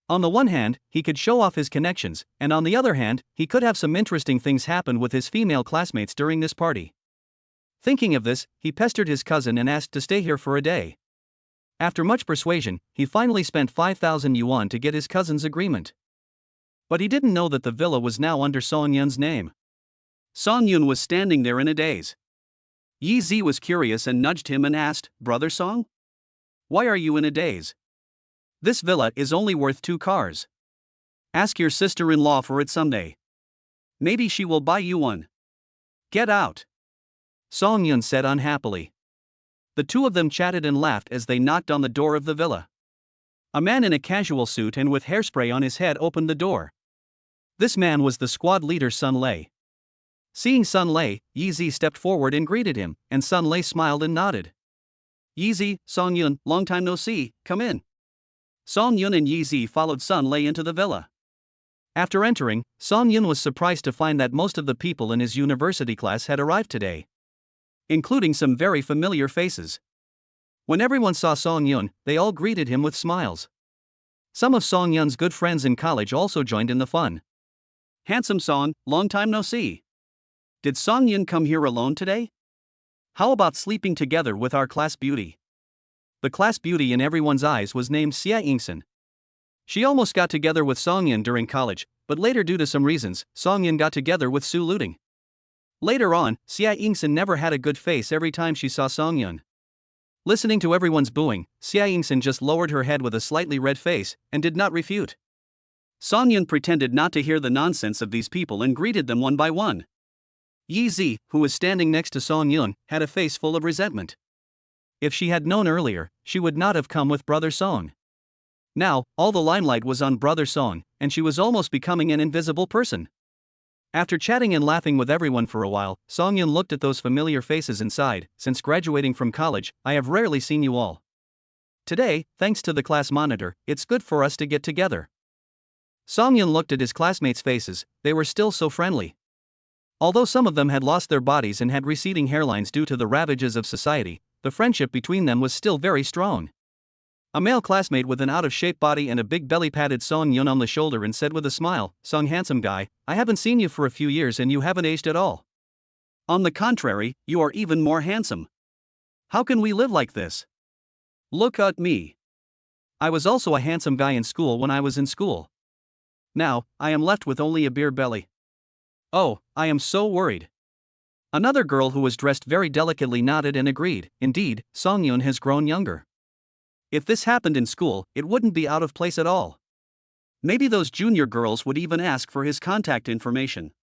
On the one hand, he could show off his connections, and on the other hand, he could have some interesting things happen with his female classmates during this party. Thinking of this, he pestered his cousin and asked to stay here for a day. After much persuasion, he finally spent 5,000 yuan to get his cousin's agreement. But he didn't know that the villa was now under Song Yun's name. Song Yun was standing there in a daze. Yi Zi was curious and nudged him and asked, Brother Song? Why are you in a daze? This villa is only worth 2 cars. Ask your sister-in-law for it someday. Maybe she will buy you one. Get out. Song Yun said unhappily. The two of them chatted and laughed as they knocked on the door of the villa. A man in a casual suit and with hairspray on his head opened the door. This man was the squad leader Sun Lei. Seeing Sun Lei, Yi Zi stepped forward and greeted him, and Sun Lei smiled and nodded. Yi Zi, Song Yun, long time no see, come in. Song Yun and Yi Zi followed Sun Lei into the villa. After entering, Song Yun was surprised to find that most of the people in his university class had arrived today, including some very familiar faces. When everyone saw Song Yun, they all greeted him with smiles. Some of Song Yun's good friends in college also joined in the fun. Handsome Song, long time no see. Did Song Yun come here alone today? How about sleeping together with our class beauty? The class beauty in everyone's eyes was named Xia Yingsen. She almost got together with Song Yun during college, but later due to some reasons, Song Yun got together with Su Luting. Later on, Xia Yingsen never had a good face every time she saw Song Yun. Listening to everyone's booing, Xia Yingsen just lowered her head with a slightly red face, and did not refute. Song Yun pretended not to hear the nonsense of these people and greeted them one by one. Yi Zi, who was standing next to Song Yun, had a face full of resentment. If she had known earlier, she would not have come with Brother Song. Now, all the limelight was on Brother Song, and she was almost becoming an invisible person. After chatting and laughing with everyone for a while, Song Yun looked at those familiar faces and sighed. Since graduating from college, I have rarely seen you all. Today, thanks to the class monitor, it's good for us to get together. Song Yun looked at his classmates' faces, they were still so friendly. Although some of them had lost their bodies and had receding hairlines due to the ravages of society, the friendship between them was still very strong. A male classmate with an out-of-shape body and a big belly patted Song Yun on the shoulder and said with a smile, "Song, handsome guy, I haven't seen you for a few years and you haven't aged at all. On the contrary, you are even more handsome. How can we live like this? Look at me. I was also a handsome guy in school when I was in school. Now, I am left with only a beer belly. Oh, I am so worried." Another girl who was dressed very delicately nodded and agreed. Indeed, Song Yun has grown younger. If this happened in school, it wouldn't be out of place at all. Maybe those junior girls would even ask for his contact information.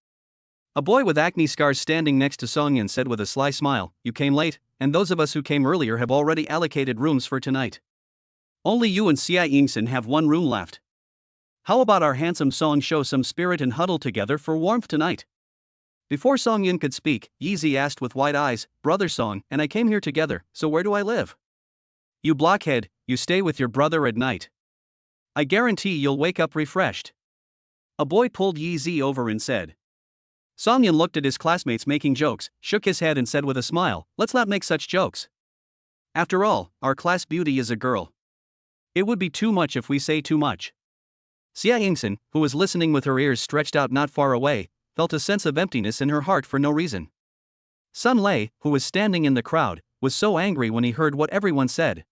A boy with acne scars standing next to Song Yun said with a sly smile, "You came late, and those of us who came earlier have already allocated rooms for tonight. Only you and Xia Yingsen have one room left. How about our handsome Song show some spirit and huddle together for warmth tonight?" Before Song Yun could speak, Yi Zi asked with wide eyes, "Brother Song and I came here together, so where do I live?" "You blockhead, you stay with your brother at night. I guarantee you'll wake up refreshed." A boy pulled Yi Zi over and said. Song Yun looked at his classmates making jokes, shook his head and said with a smile, "Let's not make such jokes. After all, our class beauty is a girl. It would be too much if we say too much." Xia Yingsen, who was listening with her ears stretched out not far away, felt a sense of emptiness in her heart for no reason. Sun Lei, who was standing in the crowd, was so angry when he heard what everyone said.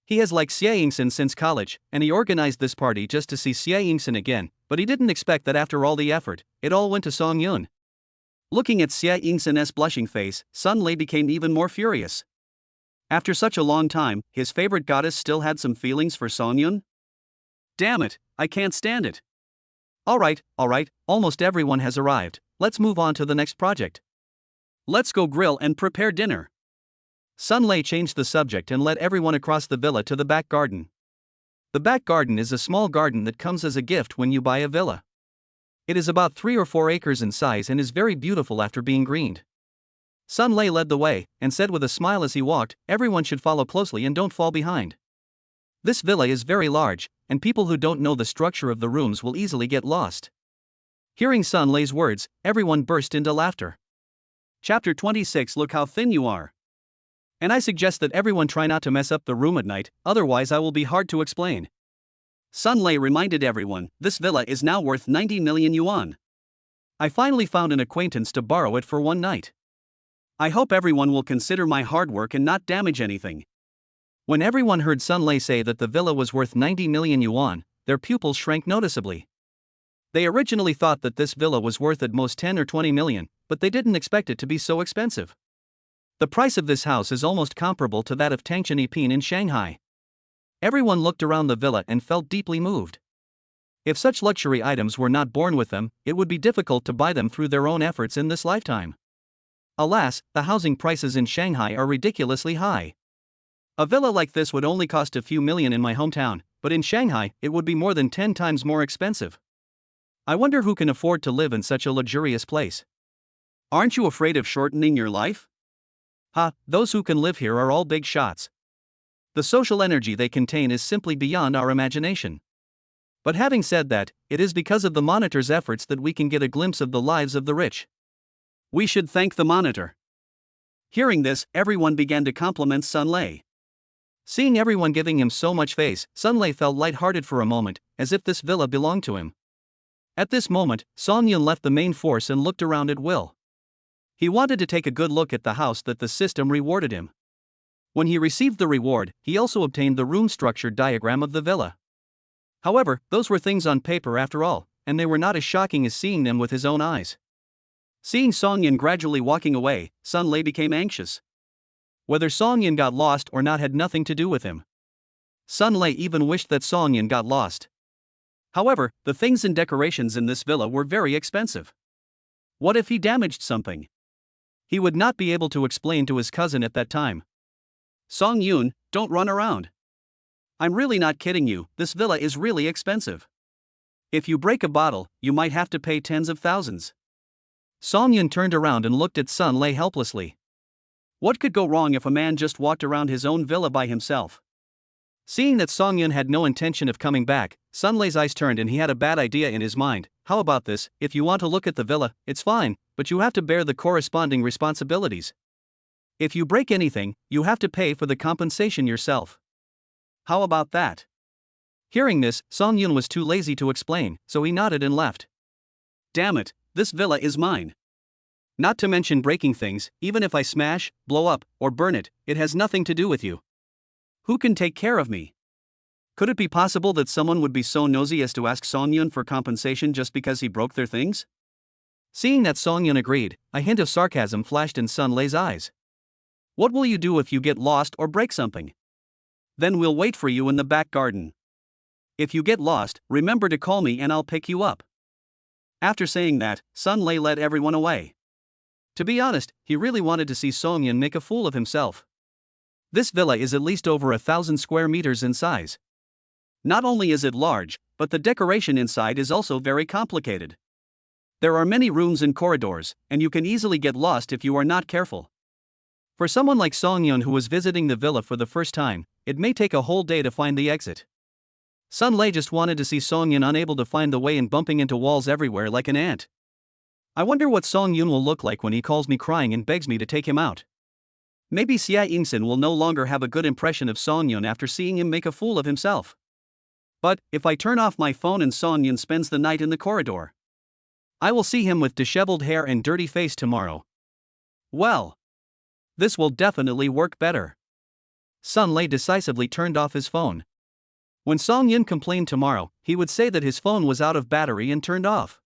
He has liked Xia Yingsen since college, and he organized this party just to see Xia Yingsen again, but he didn't expect that after all the effort, it all went to Song Yun. Looking at Xia Yingsen's blushing face, Sun Lei became even more furious. After such a long time, his favorite goddess still had some feelings for Song Yun? Damn it, I can't stand it. Alright, almost everyone has arrived, let's move on to the next project. Let's go grill and prepare dinner. Sun Lei changed the subject and led everyone across the villa to the back garden. The back garden is a small garden that comes as a gift when you buy a villa. It is about 3 or 4 acres in size and is very beautiful after being greened. Sun Lei led the way, and said with a smile as he walked, "Everyone should follow closely and don't fall behind. This villa is very large, and people who don't know the structure of the rooms will easily get lost." Hearing Sun Lei's words, everyone burst into laughter. Chapter 26. Look how thin you are. And I suggest that everyone try not to mess up the room at night, otherwise I will be hard to explain. Sun Lei reminded everyone, "This villa is now worth 90 million yuan. I finally found an acquaintance to borrow it for one night. I hope everyone will consider my hard work and not damage anything." When everyone heard Sun Lei say that the villa was worth 90 million yuan, their pupils shrank noticeably. They originally thought that this villa was worth at most 10 or 20 million, but they didn't expect it to be so expensive. The price of this house is almost comparable to that of Tangshan Yiping in Shanghai. Everyone looked around the villa and felt deeply moved. If such luxury items were not born with them, it would be difficult to buy them through their own efforts in this lifetime. Alas, the housing prices in Shanghai are ridiculously high. A villa like this would only cost a few million in my hometown, but in Shanghai, it would be more than 10 times more expensive. I wonder who can afford to live in such a luxurious place. Aren't you afraid of shortening your life? Those who can live here are all big shots. The social energy they contain is simply beyond our imagination. But having said that, it is because of the monitor's efforts that we can get a glimpse of the lives of the rich. We should thank the monitor. Hearing this, everyone began to compliment Sun Lei. Seeing everyone giving him so much face, Sun Lei felt lighthearted for a moment, as if this villa belonged to him. At this moment, Song Yun left the main force and looked around at will. He wanted to take a good look at the house that the system rewarded him. When he received the reward, he also obtained the room structure diagram of the villa. However, those were things on paper after all, and they were not as shocking as seeing them with his own eyes. Seeing Song Yun gradually walking away, Sun Lei became anxious. Whether Song Yun got lost or not had nothing to do with him. Sun Lei even wished that Song Yun got lost. However, the things and decorations in this villa were very expensive. What if he damaged something? He would not be able to explain to his cousin at that time. Song Yun, don't run around. I'm really not kidding you, this villa is really expensive. If you break a bottle, you might have to pay tens of thousands. Song Yun turned around and looked at Sun Lei helplessly. What could go wrong if a man just walked around his own villa by himself? Seeing that Song Yun had no intention of coming back, Sun Lei's eyes turned and he had a bad idea in his mind. How about this? If you want to look at the villa, it's fine, but you have to bear the corresponding responsibilities. If you break anything, you have to pay for the compensation yourself. How about that? Hearing this, Song Yun was too lazy to explain, so he nodded and left. Damn it, this villa is mine. Not to mention breaking things, even if I smash, blow up, or burn it, it has nothing to do with you. Who can take care of me? Could it be possible that someone would be so nosy as to ask Song Yun for compensation just because he broke their things? Seeing that Song Yun agreed, a hint of sarcasm flashed in Sun Lei's eyes. What will you do if you get lost or break something? Then we'll wait for you in the back garden. If you get lost, remember to call me and I'll pick you up. After saying that, Sun Lei led everyone away. To be honest, he really wanted to see Song Yun make a fool of himself. This villa is at least over 1,000 square meters in size. Not only is it large, but the decoration inside is also very complicated. There are many rooms and corridors, and you can easily get lost if you are not careful. For someone like Song Yun who was visiting the villa for the first time, it may take a whole day to find the exit. Sun Lei just wanted to see Song Yun unable to find the way and bumping into walls everywhere like an ant. I wonder what Song Yun will look like when he calls me crying and begs me to take him out. Maybe Xia Yingxin will no longer have a good impression of Song Yun after seeing him make a fool of himself. But, if I turn off my phone and Song Yun spends the night in the corridor, I will see him with disheveled hair and dirty face tomorrow. Well, this will definitely work better. Sun Lei decisively turned off his phone. When Song Yun complained tomorrow, he would say that his phone was out of battery and turned off.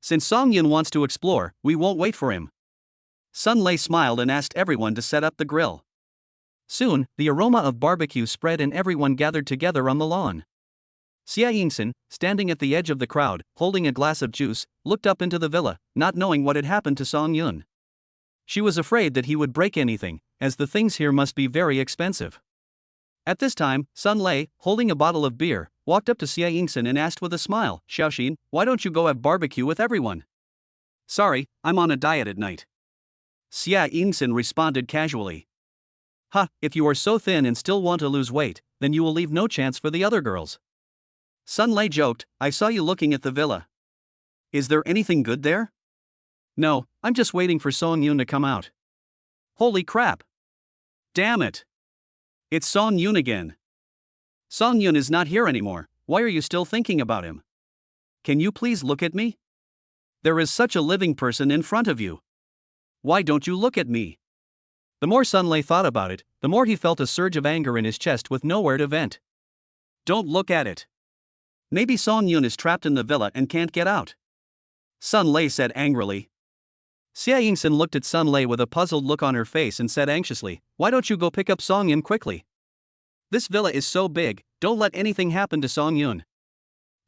Since Song Yun wants to explore, we won't wait for him. Sun Lei smiled and asked everyone to set up the grill. Soon, the aroma of barbecue spread and everyone gathered together on the lawn. Xia Yingxin, standing at the edge of the crowd, holding a glass of juice, looked up into the villa, not knowing what had happened to Song Yun. She was afraid that he would break anything, as the things here must be very expensive. At this time, Sun Lei, holding a bottle of beer, walked up to Xia Yingxin and asked with a smile, Xiaoxin, why don't you go have barbecue with everyone? Sorry, I'm on a diet at night. Xia Yingxin responded casually. If you are so thin and still want to lose weight, then you will leave no chance for the other girls. Sun Lei joked, I saw you looking at the villa. Is there anything good there? No, I'm just waiting for Song Yun to come out. Holy crap! Damn it! It's Song Yun again. Song Yun is not here anymore, why are you still thinking about him? Can you please look at me? There is such a living person in front of you. Why don't you look at me? The more Sun Lei thought about it, the more he felt a surge of anger in his chest with nowhere to vent. Don't look at it. Maybe Song Yun is trapped in the villa and can't get out. Sun Lei said angrily. Xia Yingxin looked at Sun Lei with a puzzled look on her face and said anxiously, why don't you go pick up Song Yun quickly? This villa is so big, don't let anything happen to Song Yun.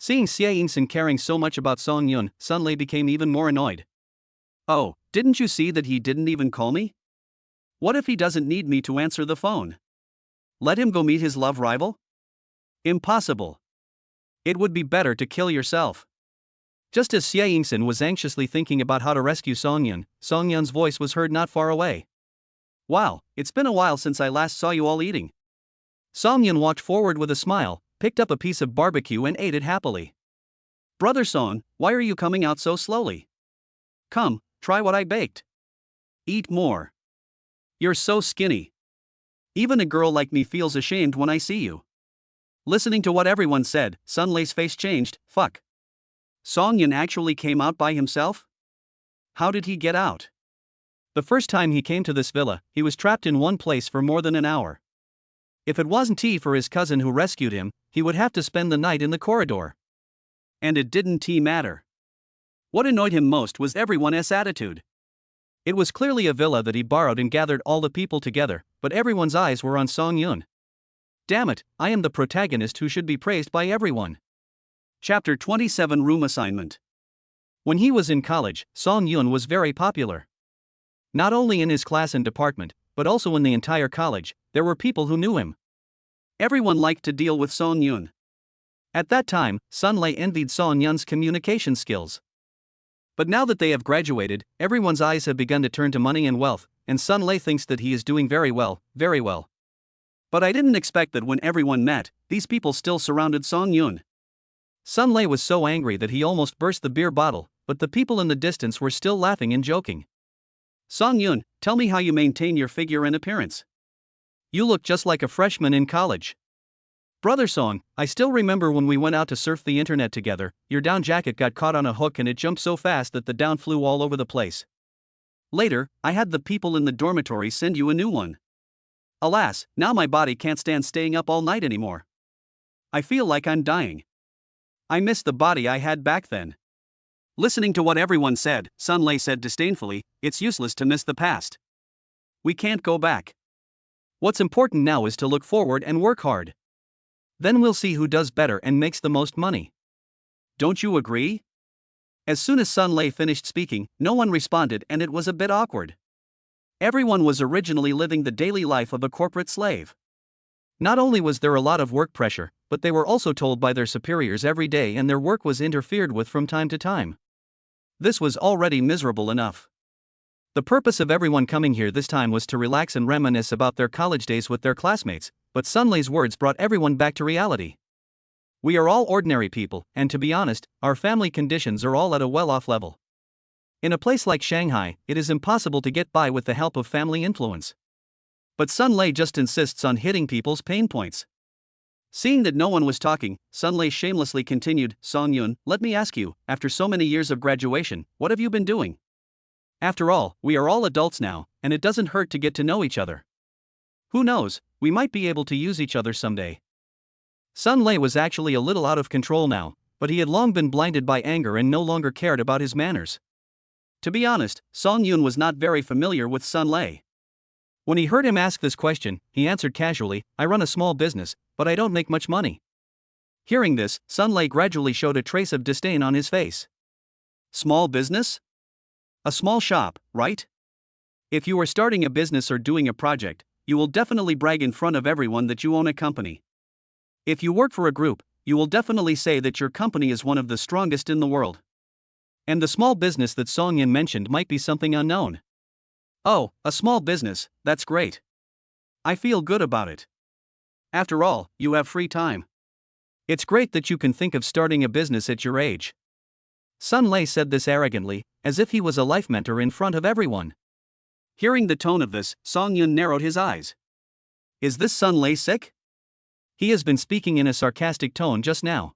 Seeing Xia Yingxin caring so much about Song Yun, Sun Lei became even more annoyed. Oh, didn't you see that he didn't even call me? What if he doesn't need me to answer the phone? Let him go meet his love rival? Impossible. It would be better to kill yourself. Just as Xia Yingxin was anxiously thinking about how to rescue Song Yun's voice was heard not far away. Wow, it's been a while since I last saw you all eating. Song Yun walked forward with a smile, picked up a piece of barbecue and ate it happily. Brother Song, why are you coming out so slowly? Come, try what I baked. Eat more. You're so skinny. Even a girl like me feels ashamed when I see you. Listening to what everyone said, Sun Lei's face changed. Fuck. Song Yun actually came out by himself? How did he get out? The first time he came to this villa, he was trapped in one place for more than an hour. If it wasn't tea for his cousin who rescued him, he would have to spend the night in the corridor. And it didn't tea matter. What annoyed him most was everyone's attitude. It was clearly a villa that he borrowed and gathered all the people together, but everyone's eyes were on Song Yun. Damn it, I am the protagonist who should be praised by everyone. Chapter 27 Room Assignment. When he was in college, Song Yun was very popular. Not only in his class and department, but also in the entire college, there were people who knew him. Everyone liked to deal with Song Yun. At that time, Sun Lei envied Song Yun's communication skills. But now that they have graduated, everyone's eyes have begun to turn to money and wealth, and Sun Lei thinks that he is doing very well, very well. But I didn't expect that when everyone met, these people still surrounded Song Yun. Sun Lei was so angry that he almost burst the beer bottle, but the people in the distance were still laughing and joking. Song Yun, tell me how you maintain your figure and appearance. You look just like a freshman in college. Brother Song, I still remember when we went out to surf the internet together, your down jacket got caught on a hook and it jumped so fast that the down flew all over the place. Later, I had the people in the dormitory send you a new one. Alas, now my body can't stand staying up all night anymore. I feel like I'm dying. I miss the body I had back then. Listening to what everyone said, Sun Lei said disdainfully, it's useless to miss the past. We can't go back. What's important now is to look forward and work hard. Then we'll see who does better and makes the most money. Don't you agree? As soon as Sun Lei finished speaking, no one responded and it was a bit awkward. Everyone was originally living the daily life of a corporate slave. Not only was there a lot of work pressure, but they were also told by their superiors every day and their work was interfered with from time to time. This was already miserable enough. The purpose of everyone coming here this time was to relax and reminisce about their college days with their classmates, but Sun Lei's words brought everyone back to reality. We are all ordinary people, and to be honest, our family conditions are all at a well-off level. In a place like Shanghai, it is impossible to get by with the help of family influence. But Sun Lei just insists on hitting people's pain points. Seeing that no one was talking, Sun Lei shamelessly continued, Song Yun, let me ask you, after so many years of graduation, what have you been doing? After all, we are all adults now, and it doesn't hurt to get to know each other. Who knows, we might be able to use each other someday. Sun Lei was actually a little out of control now, but he had long been blinded by anger and no longer cared about his manners. To be honest, Song Yun was not very familiar with Sun Lei. When he heard him ask this question, he answered casually, I run a small business, but I don't make much money. Hearing this, Sun Lei gradually showed a trace of disdain on his face. Small business? A small shop, right? If you are starting a business or doing a project, you will definitely brag in front of everyone that you own a company. If you work for a group, you will definitely say that your company is one of the strongest in the world. And the small business that Song Yun mentioned might be something unknown. Oh, a small business, that's great. I feel good about it. After all, you have free time. It's great that you can think of starting a business at your age. Sun Lei said this arrogantly, as if he was a life mentor in front of everyone. Hearing the tone of this, Song Yun narrowed his eyes. Is this Sun Lei sick? He has been speaking in a sarcastic tone just now.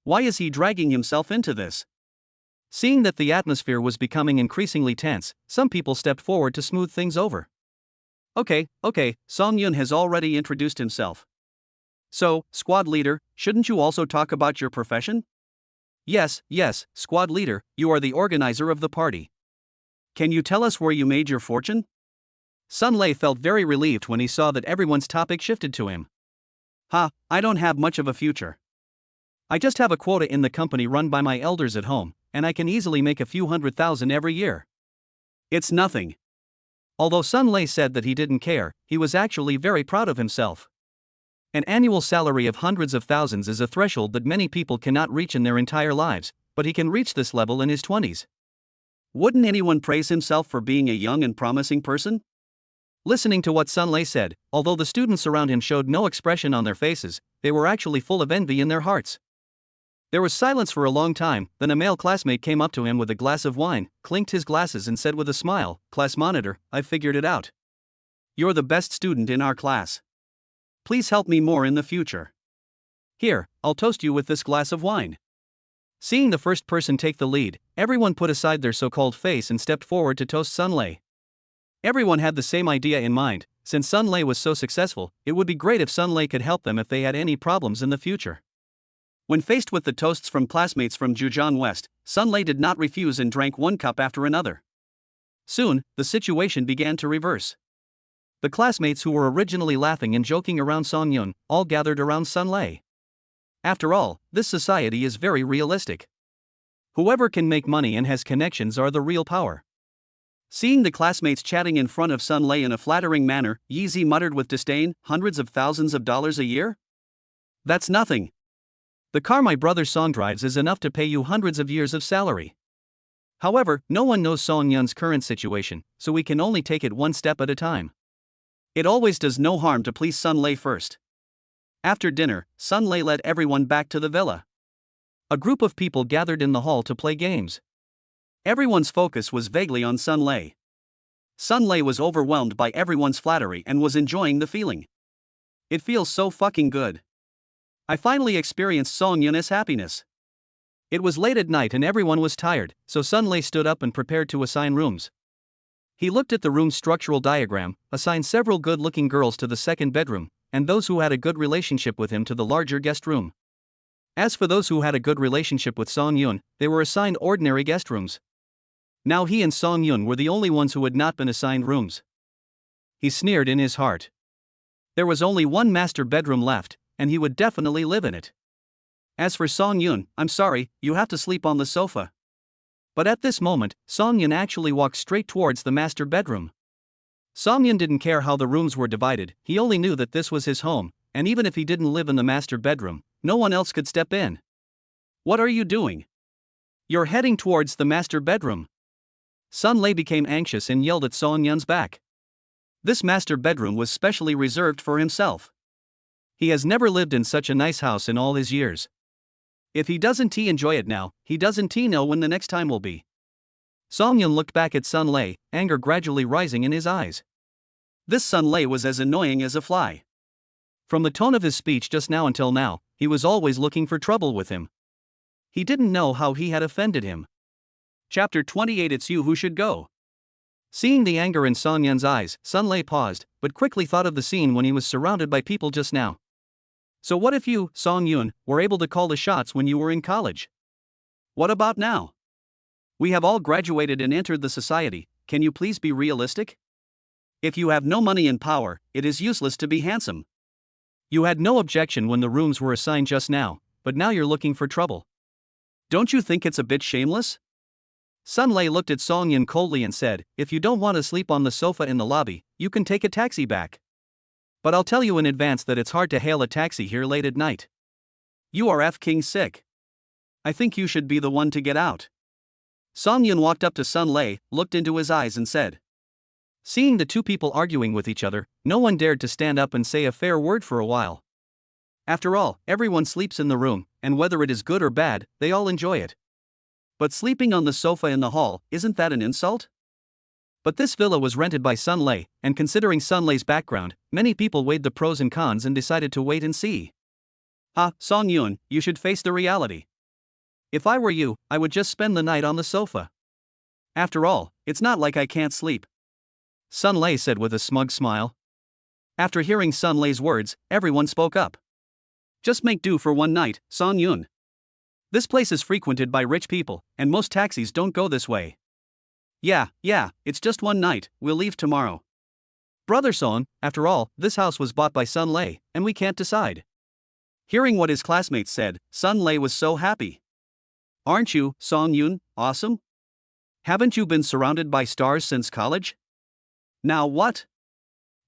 Why is he dragging himself into this? Seeing that the atmosphere was becoming increasingly tense, some people stepped forward to smooth things over. Okay, Song Yun has already introduced himself. So, squad leader, shouldn't you also talk about your profession? Yes, squad leader, you are the organizer of the party. Can you tell us where you made your fortune? Sun Lei felt very relieved when he saw that everyone's topic shifted to him. I don't have much of a future. I just have a quota in the company run by my elders at home, and I can easily make a few $100,000 every year. It's nothing. Although Sun Lei said that he didn't care, he was actually very proud of himself. An annual salary of hundreds of thousands is a threshold that many people cannot reach in their entire lives, but he can reach this level in his 20s. Wouldn't anyone praise himself for being a young and promising person? Listening to what Sun Lei said, although the students around him showed no expression on their faces, they were actually full of envy in their hearts. There was silence for a long time, then a male classmate came up to him with a glass of wine, clinked his glasses and said with a smile, "Class monitor, I've figured it out. You're the best student in our class. Please help me more in the future. Here, I'll toast you with this glass of wine." Seeing the first person take the lead, everyone put aside their so-called face and stepped forward to toast Sun Lei. Everyone had the same idea in mind. Since Sun Lei was so successful, it would be great if Sun Lei could help them if they had any problems in the future. When faced with the toasts from classmates from Jujian West, Sun Lei did not refuse and drank one cup after another. Soon, the situation began to reverse. The classmates who were originally laughing and joking around Song Yun all gathered around Sun Lei. After all, this society is very realistic. Whoever can make money and has connections are the real power. Seeing the classmates chatting in front of Sun Lei in a flattering manner, Yeezy muttered with disdain, "Hundreds of thousands of dollars a year? That's nothing. The car my brother Song drives is enough to pay you hundreds of years of salary." However, no one knows Song Yun's current situation, so we can only take it one step at a time. It always does no harm to please Sun Lei first. After dinner, Sun Lei led everyone back to the villa. A group of people gathered in the hall to play games. Everyone's focus was vaguely on Sun Lei. Sun Lei was overwhelmed by everyone's flattery and was enjoying the feeling. It feels so fucking good. I finally experienced Song Yun's happiness. It was late at night and everyone was tired, so Sun Lei stood up and prepared to assign rooms. He looked at the room's structural diagram, assigned several good-looking girls to the second bedroom, and those who had a good relationship with him to the larger guest room. As for those who had a good relationship with Song Yun, they were assigned ordinary guest rooms. Now he and Song Yun were the only ones who had not been assigned rooms. He sneered in his heart. There was only one master bedroom left, and he would definitely live in it. As for Song Yun, "I'm sorry, you have to sleep on the sofa." But at this moment, Song Yun actually walked straight towards the master bedroom. Song Yun didn't care how the rooms were divided, he only knew that this was his home, and even if he didn't live in the master bedroom, no one else could step in. "What are you doing? You're heading towards the master bedroom." Sun Lei became anxious and yelled at Song Yun's back. This master bedroom was specially reserved for himself. He has never lived in such a nice house in all his years. If he doesn't enjoy it now, he doesn't know when the next time will be. Song Yun looked back at Sun Lei, anger gradually rising in his eyes. This Sun Lei was as annoying as a fly. From the tone of his speech just now until now, he was always looking for trouble with him. He didn't know how he had offended him. Chapter 28. It's you who should go. Seeing the anger in Song Yun's eyes, Sun Lei paused, but quickly thought of the scene when he was surrounded by people just now. So what if you, Song Yun, were able to call the shots when you were in college? What about now? We have all graduated and entered the society, can you please be realistic? If you have no money and power, it is useless to be handsome. You had no objection when the rooms were assigned just now, but now you're looking for trouble. Don't you think it's a bit shameless? Sun Lei looked at Song Yun coldly and said, "If you don't want to sleep on the sofa in the lobby, you can take a taxi back. But I'll tell you in advance that it's hard to hail a taxi here late at night. You are f***ing sick. I think you should be the one to get out." Song Yun walked up to Sun Lei, looked into his eyes and said. Seeing the two people arguing with each other, no one dared to stand up and say a fair word for a while. After all, everyone sleeps in the room, and whether it is good or bad, they all enjoy it. But sleeping on the sofa in the hall, isn't that an insult? But this villa was rented by Sun Lei, and considering Sun Lei's background, many people weighed the pros and cons and decided to wait and see. Song Yun, you should face the reality. If I were you, I would just spend the night on the sofa. After all, it's not like I can't sleep. Sun Lei said with a smug smile. After hearing Sun Lei's words, everyone spoke up. Just make do for one night, Song Yun. This place is frequented by rich people, and most taxis don't go this way. Yeah, it's just one night, we'll leave tomorrow. Brother Song, after all, this house was bought by Sun Lei, and we can't decide. Hearing what his classmates said, Sun Lei was so happy. Aren't you, Song Yun, awesome? Haven't you been surrounded by stars since college? Now what?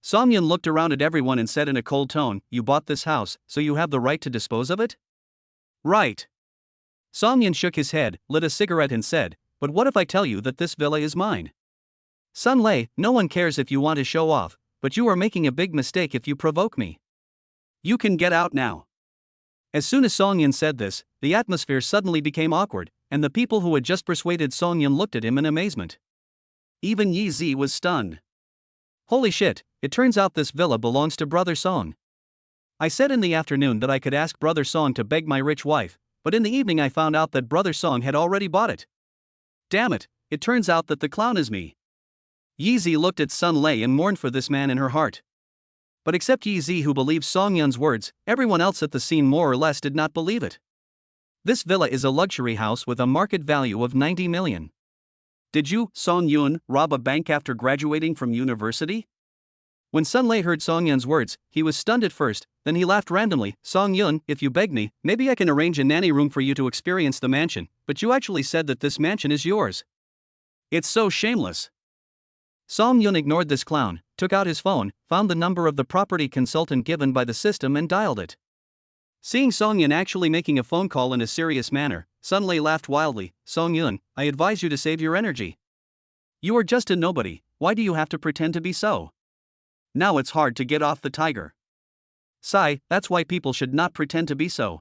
Song Yun looked around at everyone and said in a cold tone, "You bought this house, so you have the right to dispose of it?" Right. Song Yun shook his head, lit a cigarette and said, "But what if I tell you that this villa is mine?" Sun Lei, no one cares if you want to show off, but you are making a big mistake if you provoke me. You can get out now. As soon as Song Yun said this, the atmosphere suddenly became awkward, and the people who had just persuaded Song Yun looked at him in amazement. Even Yi Zi was stunned. Holy shit, it turns out this villa belongs to Brother Song. I said in the afternoon that I could ask Brother Song to beg my rich wife, but in the evening I found out that Brother Song had already bought it. Damn it, it turns out that the clown is me. Yi Zi looked at Sun Lei and mourned for this man in her heart. But except Yi Zi, who believed Song Yun's words, everyone else at the scene more or less did not believe it. This villa is a luxury house with a market value of 90 million. Did you, Song Yun, rob a bank after graduating from university? When Sun Lei heard Song Yun's words, he was stunned at first, then he laughed randomly. Song Yun, if you beg me, maybe I can arrange a nanny room for you to experience the mansion, but you actually said that this mansion is yours. It's so shameless. Song Yun ignored this clown, took out his phone, found the number of the property consultant given by the system and dialed it. Seeing Song Yun actually making a phone call in a serious manner, Sun Lei laughed wildly. Song Yun, I advise you to save your energy. You are just a nobody, why do you have to pretend to be so? Now it's hard to get off the tiger. Sigh, that's why people should not pretend to be so.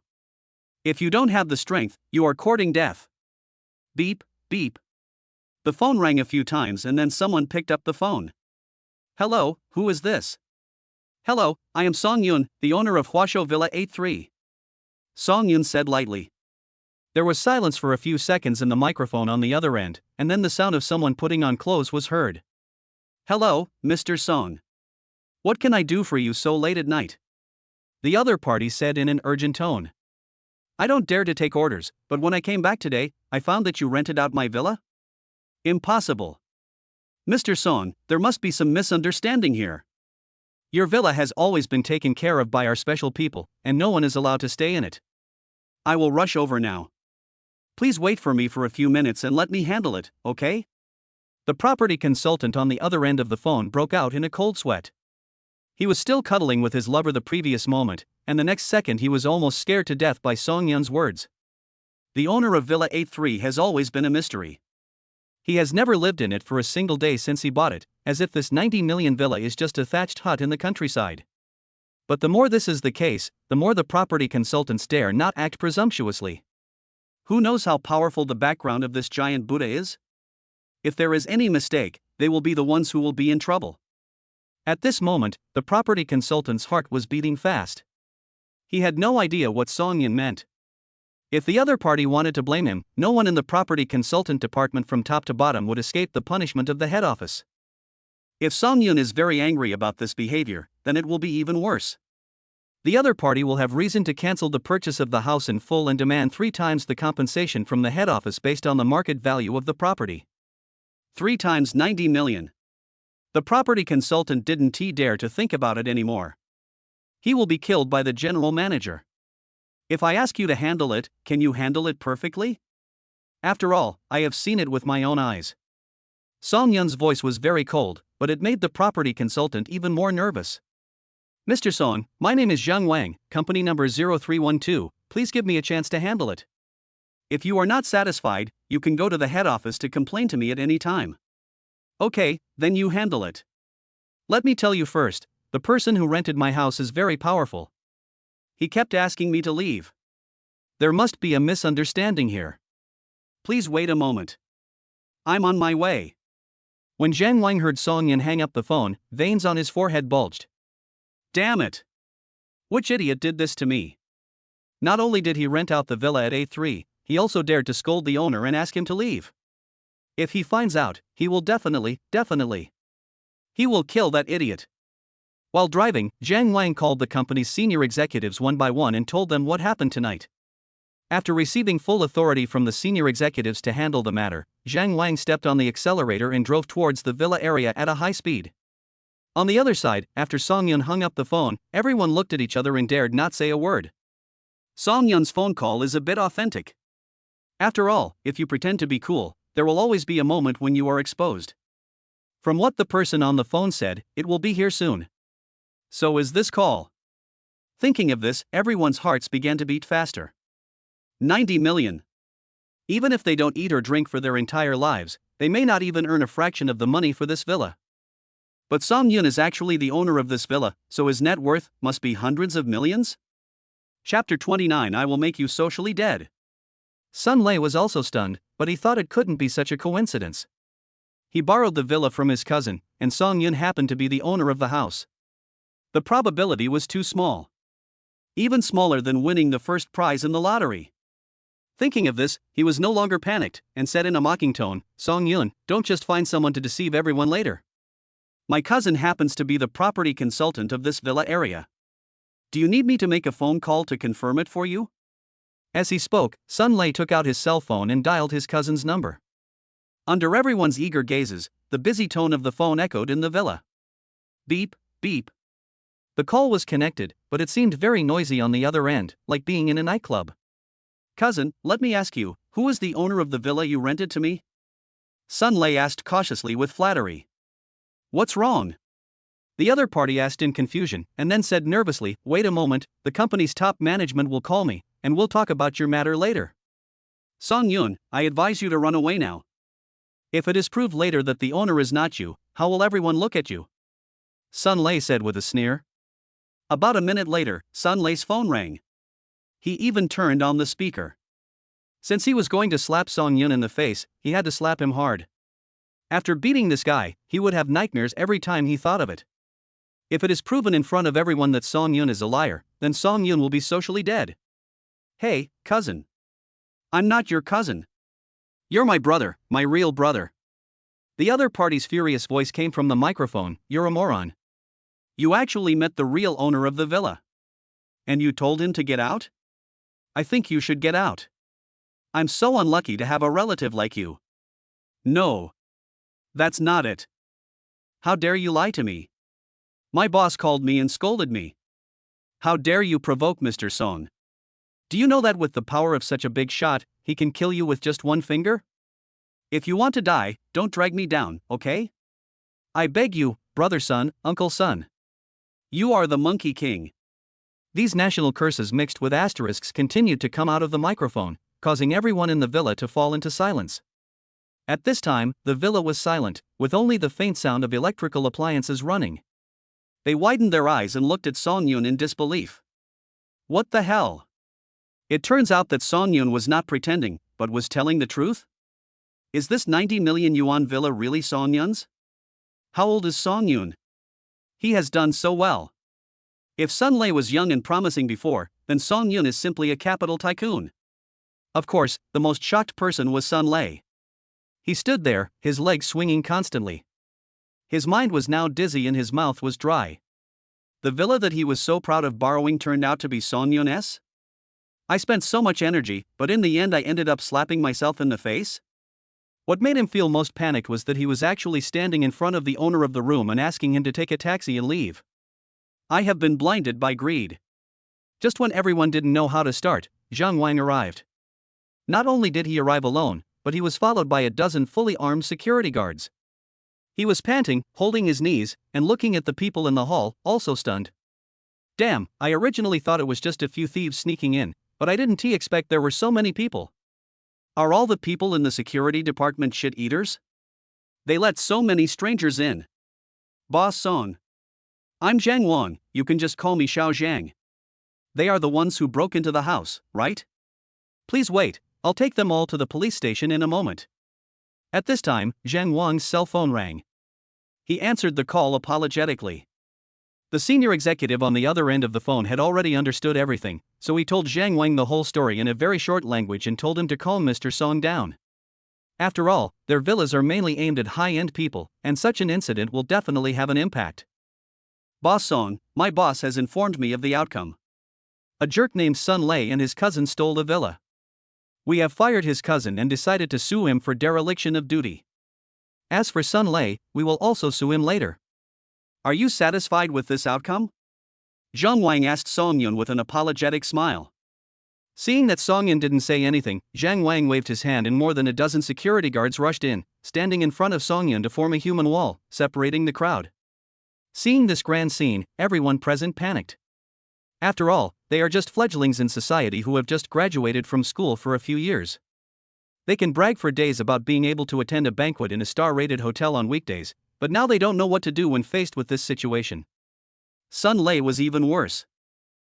If you don't have the strength, you are courting death. Beep, beep. The phone rang a few times and then someone picked up the phone. Hello, who is this? Hello, I am Song Yun, the owner of Huasho Villa 83. Song Yun said lightly. There was silence for a few seconds in the microphone on the other end, and then the sound of someone putting on clothes was heard. Hello, Mr. Song. What can I do for you so late at night? The other party said in an urgent tone. I don't dare to take orders, but when I came back today, I found that you rented out my villa? Impossible. Mr. Song, there must be some misunderstanding here. Your villa has always been taken care of by our special people, and no one is allowed to stay in it. I will rush over now. Please wait for me for a few minutes and let me handle it, okay? The property consultant on the other end of the phone broke out in a cold sweat. He was still cuddling with his lover the previous moment, and the next second he was almost scared to death by Song Yun's words. The owner of Villa 83 has always been a mystery. He has never lived in it for a single day since he bought it, as if this 90 million villa is just a thatched hut in the countryside. But the more this is the case, the more the property consultants dare not act presumptuously. Who knows how powerful the background of this giant Buddha is? If there is any mistake, they will be the ones who will be in trouble. At this moment, the property consultant's heart was beating fast. He had no idea what Song Yun meant. If the other party wanted to blame him, no one in the property consultant department from top to bottom would escape the punishment of the head office. If Song Yun is very angry about this behavior, then it will be even worse. The other party will have reason to cancel the purchase of the house in full and demand 3 times the compensation from the head office based on the market value of the property. 3 times 90 million. The property consultant didn't dare to think about it anymore. He will be killed by the general manager. If I ask you to handle it, can you handle it perfectly? After all, I have seen it with my own eyes. Song Yun's voice was very cold, but it made the property consultant even more nervous. Mr. Song, my name is Zhang Wang, company number 0312, please give me a chance to handle it. If you are not satisfied, you can go to the head office to complain to me at any time. Okay, then you handle it. Let me tell you first, the person who rented my house is very powerful. He kept asking me to leave. There must be a misunderstanding here. Please wait a moment. I'm on my way. When Zhang Wang heard Song Yun hang up the phone, veins on his forehead bulged. Damn it! Which idiot did this to me? Not only did he rent out the villa at A3, he also dared to scold the owner and ask him to leave. If he finds out, he will definitely. He will kill that idiot. While driving, Zhang Wang called the company's senior executives one by one and told them what happened tonight. After receiving full authority from the senior executives to handle the matter, Zhang Wang stepped on the accelerator and drove towards the villa area at a high speed. On the other side, after Song Yun hung up the phone, everyone looked at each other and dared not say a word. Song Yun's phone call is a bit authentic. After all, if you pretend to be cool, there will always be a moment when you are exposed. From what the person on the phone said, it will be here soon. So is this call. Thinking of this, everyone's hearts began to beat faster. 90 million. Even if they don't eat or drink for their entire lives, they may not even earn a fraction of the money for this villa. But Song Yun is actually the owner of this villa, so his net worth must be hundreds of millions? Chapter 29 I Will Make You Socially Dead. Sun Lei was also stunned, but he thought it couldn't be such a coincidence. He borrowed the villa from his cousin, and Song Yun happened to be the owner of the house. The probability was too small. Even smaller than winning the first prize in the lottery. Thinking of this, he was no longer panicked, and said in a mocking tone, "Song Yun, don't just find someone to deceive everyone later. My cousin happens to be the property consultant of this villa area. Do you need me to make a phone call to confirm it for you?" As he spoke, Sun Lei took out his cell phone and dialed his cousin's number. Under everyone's eager gazes, the busy tone of the phone echoed in the villa. Beep, beep. The call was connected, but it seemed very noisy on the other end, like being in a nightclub. "Cousin, let me ask you, who is the owner of the villa you rented to me?" Sun Lei asked cautiously with flattery. "What's wrong?" The other party asked in confusion, and then said nervously, "Wait a moment, the company's top management will call me, and we'll talk about your matter later." "Song Yun, I advise you to run away now. If it is proved later that the owner is not you, how will everyone look at you?" Sun Lei said with a sneer. About a minute later, Sun Lei's phone rang. He even turned on the speaker. Since he was going to slap Song Yun in the face, he had to slap him hard. After beating this guy, he would have nightmares every time he thought of it. If it is proven in front of everyone that Song Yun is a liar, then Song Yun will be socially dead. "Hey, cousin. I'm not your cousin. You're my brother, my real brother." The other party's furious voice came from the microphone, "You're a moron. You actually met the real owner of the villa. And you told him to get out? I think you should get out. I'm so unlucky to have a relative like you." "No. That's not it. How dare you lie to me? My boss called me and scolded me. How dare you provoke Mr. Song? Do you know that with the power of such a big shot, he can kill you with just one finger? If you want to die, don't drag me down, okay? I beg you, brother Sun, uncle Sun. You are the Monkey King." These national curses mixed with asterisks continued to come out of the microphone, causing everyone in the villa to fall into silence. At this time, the villa was silent, with only the faint sound of electrical appliances running. They widened their eyes and looked at Song Yun in disbelief. What the hell? It turns out that Song Yun was not pretending, but was telling the truth? Is this 90 million yuan villa really Song Yun's? How old is Song Yun? He has done so well. If Sun Lei was young and promising before, then Song Yun is simply a capital tycoon. Of course, the most shocked person was Sun Lei. He stood there, his legs swinging constantly. His mind was now dizzy and his mouth was dry. The villa that he was so proud of borrowing turned out to be Song Yun's? I spent so much energy, but in the end I ended up slapping myself in the face? What made him feel most panicked was that he was actually standing in front of the owner of the room and asking him to take a taxi and leave. I have been blinded by greed. Just when everyone didn't know how to start, Zhang Wang arrived. Not only did he arrive alone, but he was followed by a dozen fully armed security guards. He was panting, holding his knees, and looking at the people in the hall, also stunned. Damn, I originally thought it was just a few thieves sneaking in, but I didn't expect there were so many people. Are all the people in the security department shit-eaters? They let so many strangers in. Boss Song. I'm Zhang Wang, you can just call me Xiao Zhang. They are the ones who broke into the house, right? Please wait, I'll take them all to the police station in a moment. At this time, Zhang Wang's cell phone rang. He answered the call apologetically. The senior executive on the other end of the phone had already understood everything, so he told Zhang Wang the whole story in a very short language and told him to calm Mr. Song down. After all, their villas are mainly aimed at high-end people, and such an incident will definitely have an impact. Boss Song, my boss has informed me of the outcome. A jerk named Sun Lei and his cousin stole the villa. We have fired his cousin and decided to sue him for dereliction of duty. As for Sun Lei, we will also sue him later. Are you satisfied with this outcome? Zhang Wang asked Song Yun with an apologetic smile. Seeing that Song Yun didn't say anything, Zhang Wang waved his hand and more than a dozen security guards rushed in, standing in front of Song Yun to form a human wall, separating the crowd. Seeing this grand scene, everyone present panicked. After all, they are just fledglings in society who have just graduated from school for a few years. They can brag for days about being able to attend a banquet in a star-rated hotel on weekdays, but now they don't know what to do when faced with this situation. Sun Lei was even worse.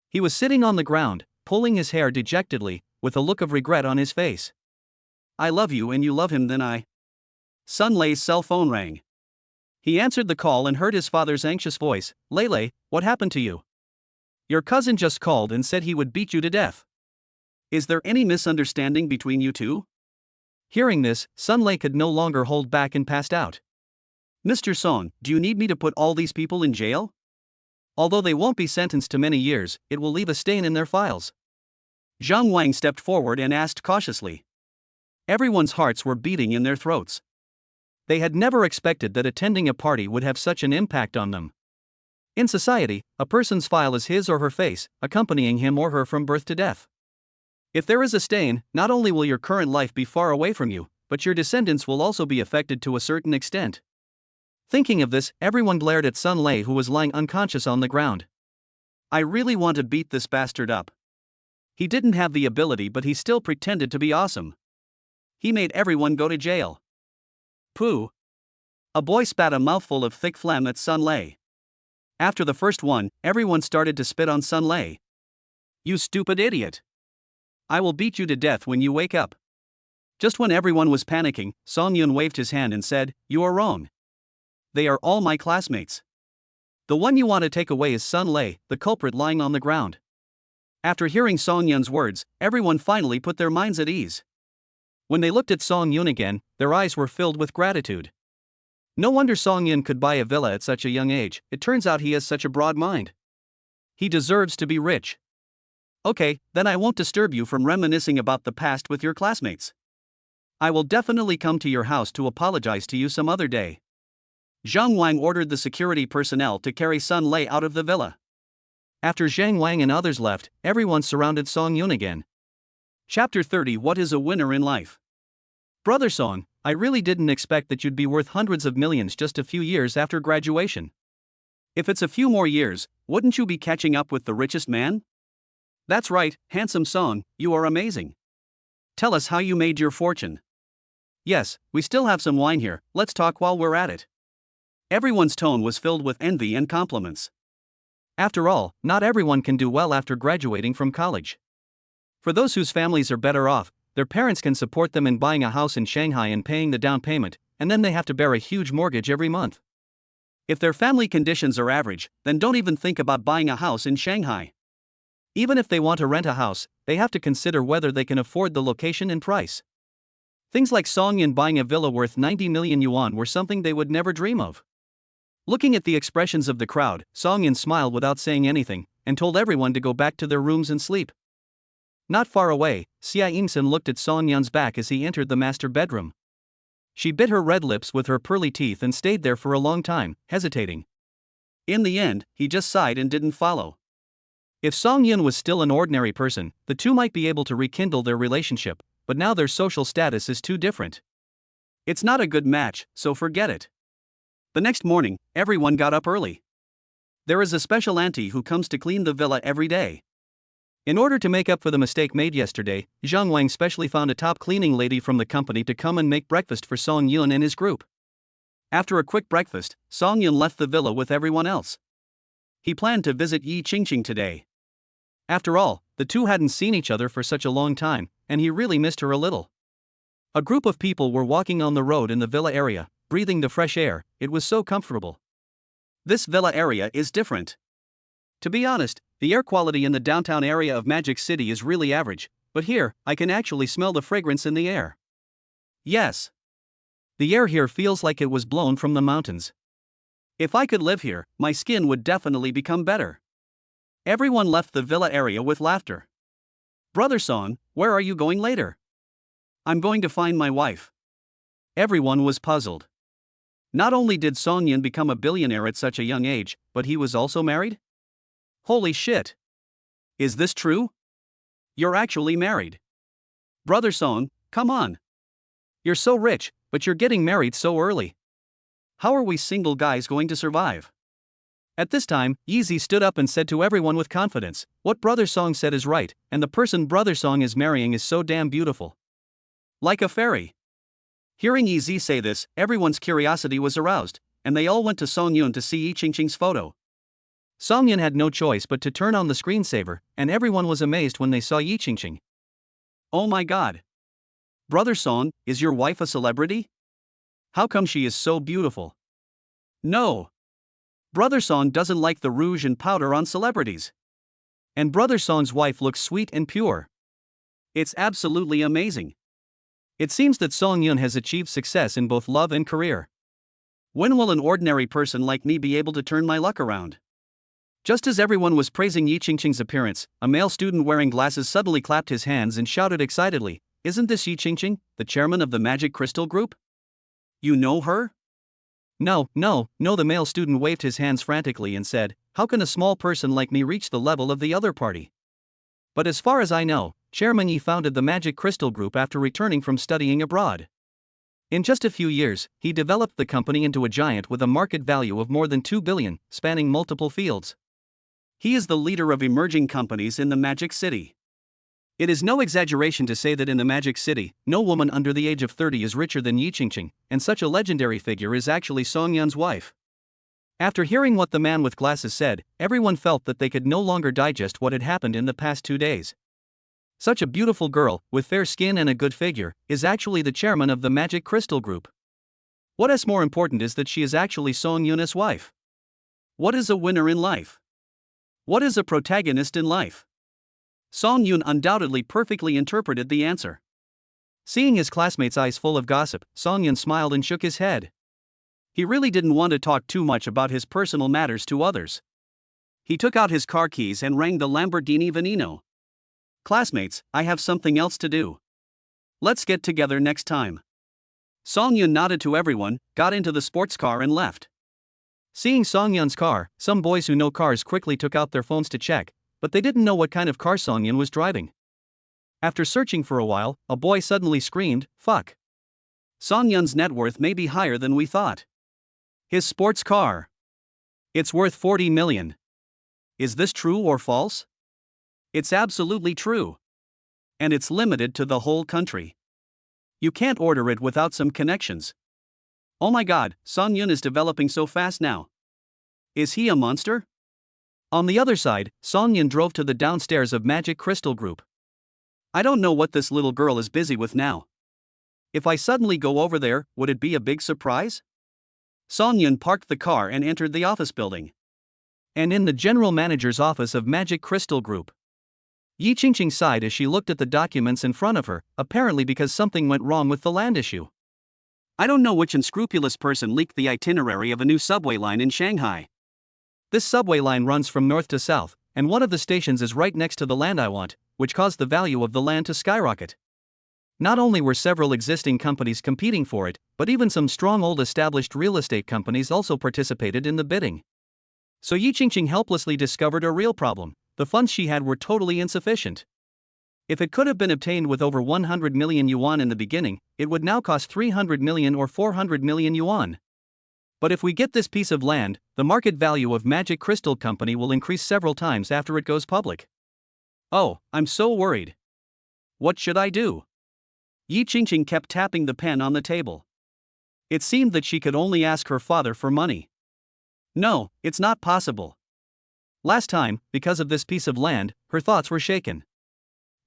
He was sitting on the ground, pulling his hair dejectedly, with a look of regret on his face. I love you and you love him, then I. Sun Lei's cell phone rang. He answered the call and heard his father's anxious voice. Lei, what happened to you? Your cousin just called and said he would beat you to death. Is there any misunderstanding between you two? Hearing this, Sun Lei could no longer hold back and passed out. Mr. Song, do you need me to put all these people in jail? Although they won't be sentenced to many years, it will leave a stain in their files. Zhang Wang stepped forward and asked cautiously. Everyone's hearts were beating in their throats. They had never expected that attending a party would have such an impact on them. In society, a person's file is his or her face, accompanying him or her from birth to death. If there is a stain, not only will your current life be far away from you, but your descendants will also be affected to a certain extent. Thinking of this, everyone glared at Sun Lei, who was lying unconscious on the ground. I really want to beat this bastard up. He didn't have the ability, but he still pretended to be awesome. He made everyone go to jail. Pooh. A boy spat a mouthful of thick phlegm at Sun Lei. After the first one, everyone started to spit on Sun Lei. You stupid idiot. I will beat you to death when you wake up. Just when everyone was panicking, Song Yun waved his hand and said, You are wrong. They are all my classmates. The one you want to take away is Sun Lei, the culprit lying on the ground. After hearing Song Yun's words, everyone finally put their minds at ease. When they looked at Song Yun again, their eyes were filled with gratitude. No wonder Song Yun could buy a villa at such a young age. It turns out he has such a broad mind. He deserves to be rich. Okay, then I won't disturb you from reminiscing about the past with your classmates. I will definitely come to your house to apologize to you some other day. Zhang Wang ordered the security personnel to carry Sun Lei out of the villa. After Zhang Wang and others left, everyone surrounded Song Yun again. Chapter 30. What is a winner in life? Brother Song, I really didn't expect that you'd be worth hundreds of millions just a few years after graduation. If it's a few more years, wouldn't you be catching up with the richest man? That's right, handsome Song, you are amazing. Tell us how you made your fortune. Yes, we still have some wine here, let's talk while we're at it. Everyone's tone was filled with envy and compliments. After all, not everyone can do well after graduating from college. For those whose families are better off, their parents can support them in buying a house in Shanghai and paying the down payment, and then they have to bear a huge mortgage every month. If their family conditions are average, then don't even think about buying a house in Shanghai. Even if they want to rent a house, they have to consider whether they can afford the location and price. Things like Song Yun buying a villa worth 90 million yuan were something they would never dream of. Looking at the expressions of the crowd, Song Yun smiled without saying anything, and told everyone to go back to their rooms and sleep. Not far away, Xia Yingsen looked at Song Yun's back as he entered the master bedroom. She bit her red lips with her pearly teeth and stayed there for a long time, hesitating. In the end, he just sighed and didn't follow. If Song Yun was still an ordinary person, the two might be able to rekindle their relationship, but now their social status is too different. It's not a good match, so forget it. The next morning, everyone got up early. There is a special auntie who comes to clean the villa every day. In order to make up for the mistake made yesterday, Zhang Wang specially found a top cleaning lady from the company to come and make breakfast for Song Yun and his group. After a quick breakfast, Song Yun left the villa with everyone else. He planned to visit Yi Qingqing today. After all, the two hadn't seen each other for such a long time, and he really missed her a little. A group of people were walking on the road in the villa area, breathing the fresh air. It was so comfortable. This villa area is different. To be honest, the air quality in the downtown area of Magic City is really average, but here, I can actually smell the fragrance in the air. Yes. The air here feels like it was blown from the mountains. If I could live here, my skin would definitely become better. Everyone left the villa area with laughter. Brother Song, where are you going later? I'm going to find my wife. Everyone was puzzled. Not only did Song Yun become a billionaire at such a young age, but he was also married? Holy shit. Is this true? You're actually married. Brother Song, come on. You're so rich, but you're getting married so early. How are we single guys going to survive? At this time, Yeezy stood up and said to everyone with confidence, what Brother Song said is right, and the person Brother Song is marrying is so damn beautiful. Like a fairy. Hearing Yeezy say this, everyone's curiosity was aroused, and they all went to Song Yun to see Yi Qingqing's photo. Song Yun had no choice but to turn on the screensaver, and everyone was amazed when they saw Yi Qingqing. Oh my god! Brother Song, is your wife a celebrity? How come she is so beautiful? No! Brother Song doesn't like the rouge and powder on celebrities. And Brother Song's wife looks sweet and pure. It's absolutely amazing. It seems that Song Yun has achieved success in both love and career. When will an ordinary person like me be able to turn my luck around? Just as everyone was praising Yi Qingqing's appearance, a male student wearing glasses suddenly clapped his hands and shouted excitedly, "Isn't this Yi Qingqing, the chairman of the Magic Crystal Group? You know her?" No, the male student waved his hands frantically and said, "How can a small person like me reach the level of the other party? But as far as I know, Chairman Yi founded the Magic Crystal Group after returning from studying abroad. In just a few years, he developed the company into a giant with a market value of more than 2 billion, spanning multiple fields. He is the leader of emerging companies in the Magic City. It is no exaggeration to say that in the Magic City, no woman under the age of 30 is richer than Yi Qingqing, and such a legendary figure is actually Song Yun's wife." After hearing what the man with glasses said, everyone felt that they could no longer digest what had happened in the past 2 days. Such a beautiful girl, with fair skin and a good figure, is actually the chairman of the Magic Crystal Group. What is more important is that she is actually Song Yun's wife. What is a winner in life? What is a protagonist in life? Song Yun undoubtedly perfectly interpreted the answer. Seeing his classmates' eyes full of gossip, Song Yun smiled and shook his head. He really didn't want to talk too much about his personal matters to others. He took out his car keys and rang the Lamborghini Veneno. "Classmates, I have something else to do. Let's get together next time." Song Yun nodded to everyone, got into the sports car and left. Seeing Song Yun's car, some boys who know cars quickly took out their phones to check, but they didn't know what kind of car Song Yun was driving. After searching for a while, a boy suddenly screamed, "Fuck! Song Yun's net worth may be higher than we thought. His sports car. It's worth 40 million. Is this true or false?" It's absolutely true. And it's limited to the whole country. You can't order it without some connections. Oh my god, Song Yun is developing so fast now. Is he a monster? On the other side, Song Yun drove to the downstairs of Magic Crystal Group. I don't know what this little girl is busy with now. If I suddenly go over there, would it be a big surprise? Song Yun parked the car and entered the office building. And in the general manager's office of Magic Crystal Group, Yi Qingqing sighed as she looked at the documents in front of her, apparently because something went wrong with the land issue. I don't know which unscrupulous person leaked the itinerary of a new subway line in Shanghai. This subway line runs from north to south, and one of the stations is right next to the land I want, which caused the value of the land to skyrocket. Not only were several existing companies competing for it, but even some strong old established real estate companies also participated in the bidding. So Yi Qingqing helplessly discovered a real problem: the funds she had were totally insufficient. If it could have been obtained with over 100 million yuan in the beginning, it would now cost 300 million or 400 million yuan. But if we get this piece of land, the market value of Magic Crystal Company will increase several times after it goes public. Oh, I'm so worried. What should I do? Yi Qingqing kept tapping the pen on the table. It seemed that she could only ask her father for money. No, it's not possible. Last time, because of this piece of land, her thoughts were shaken.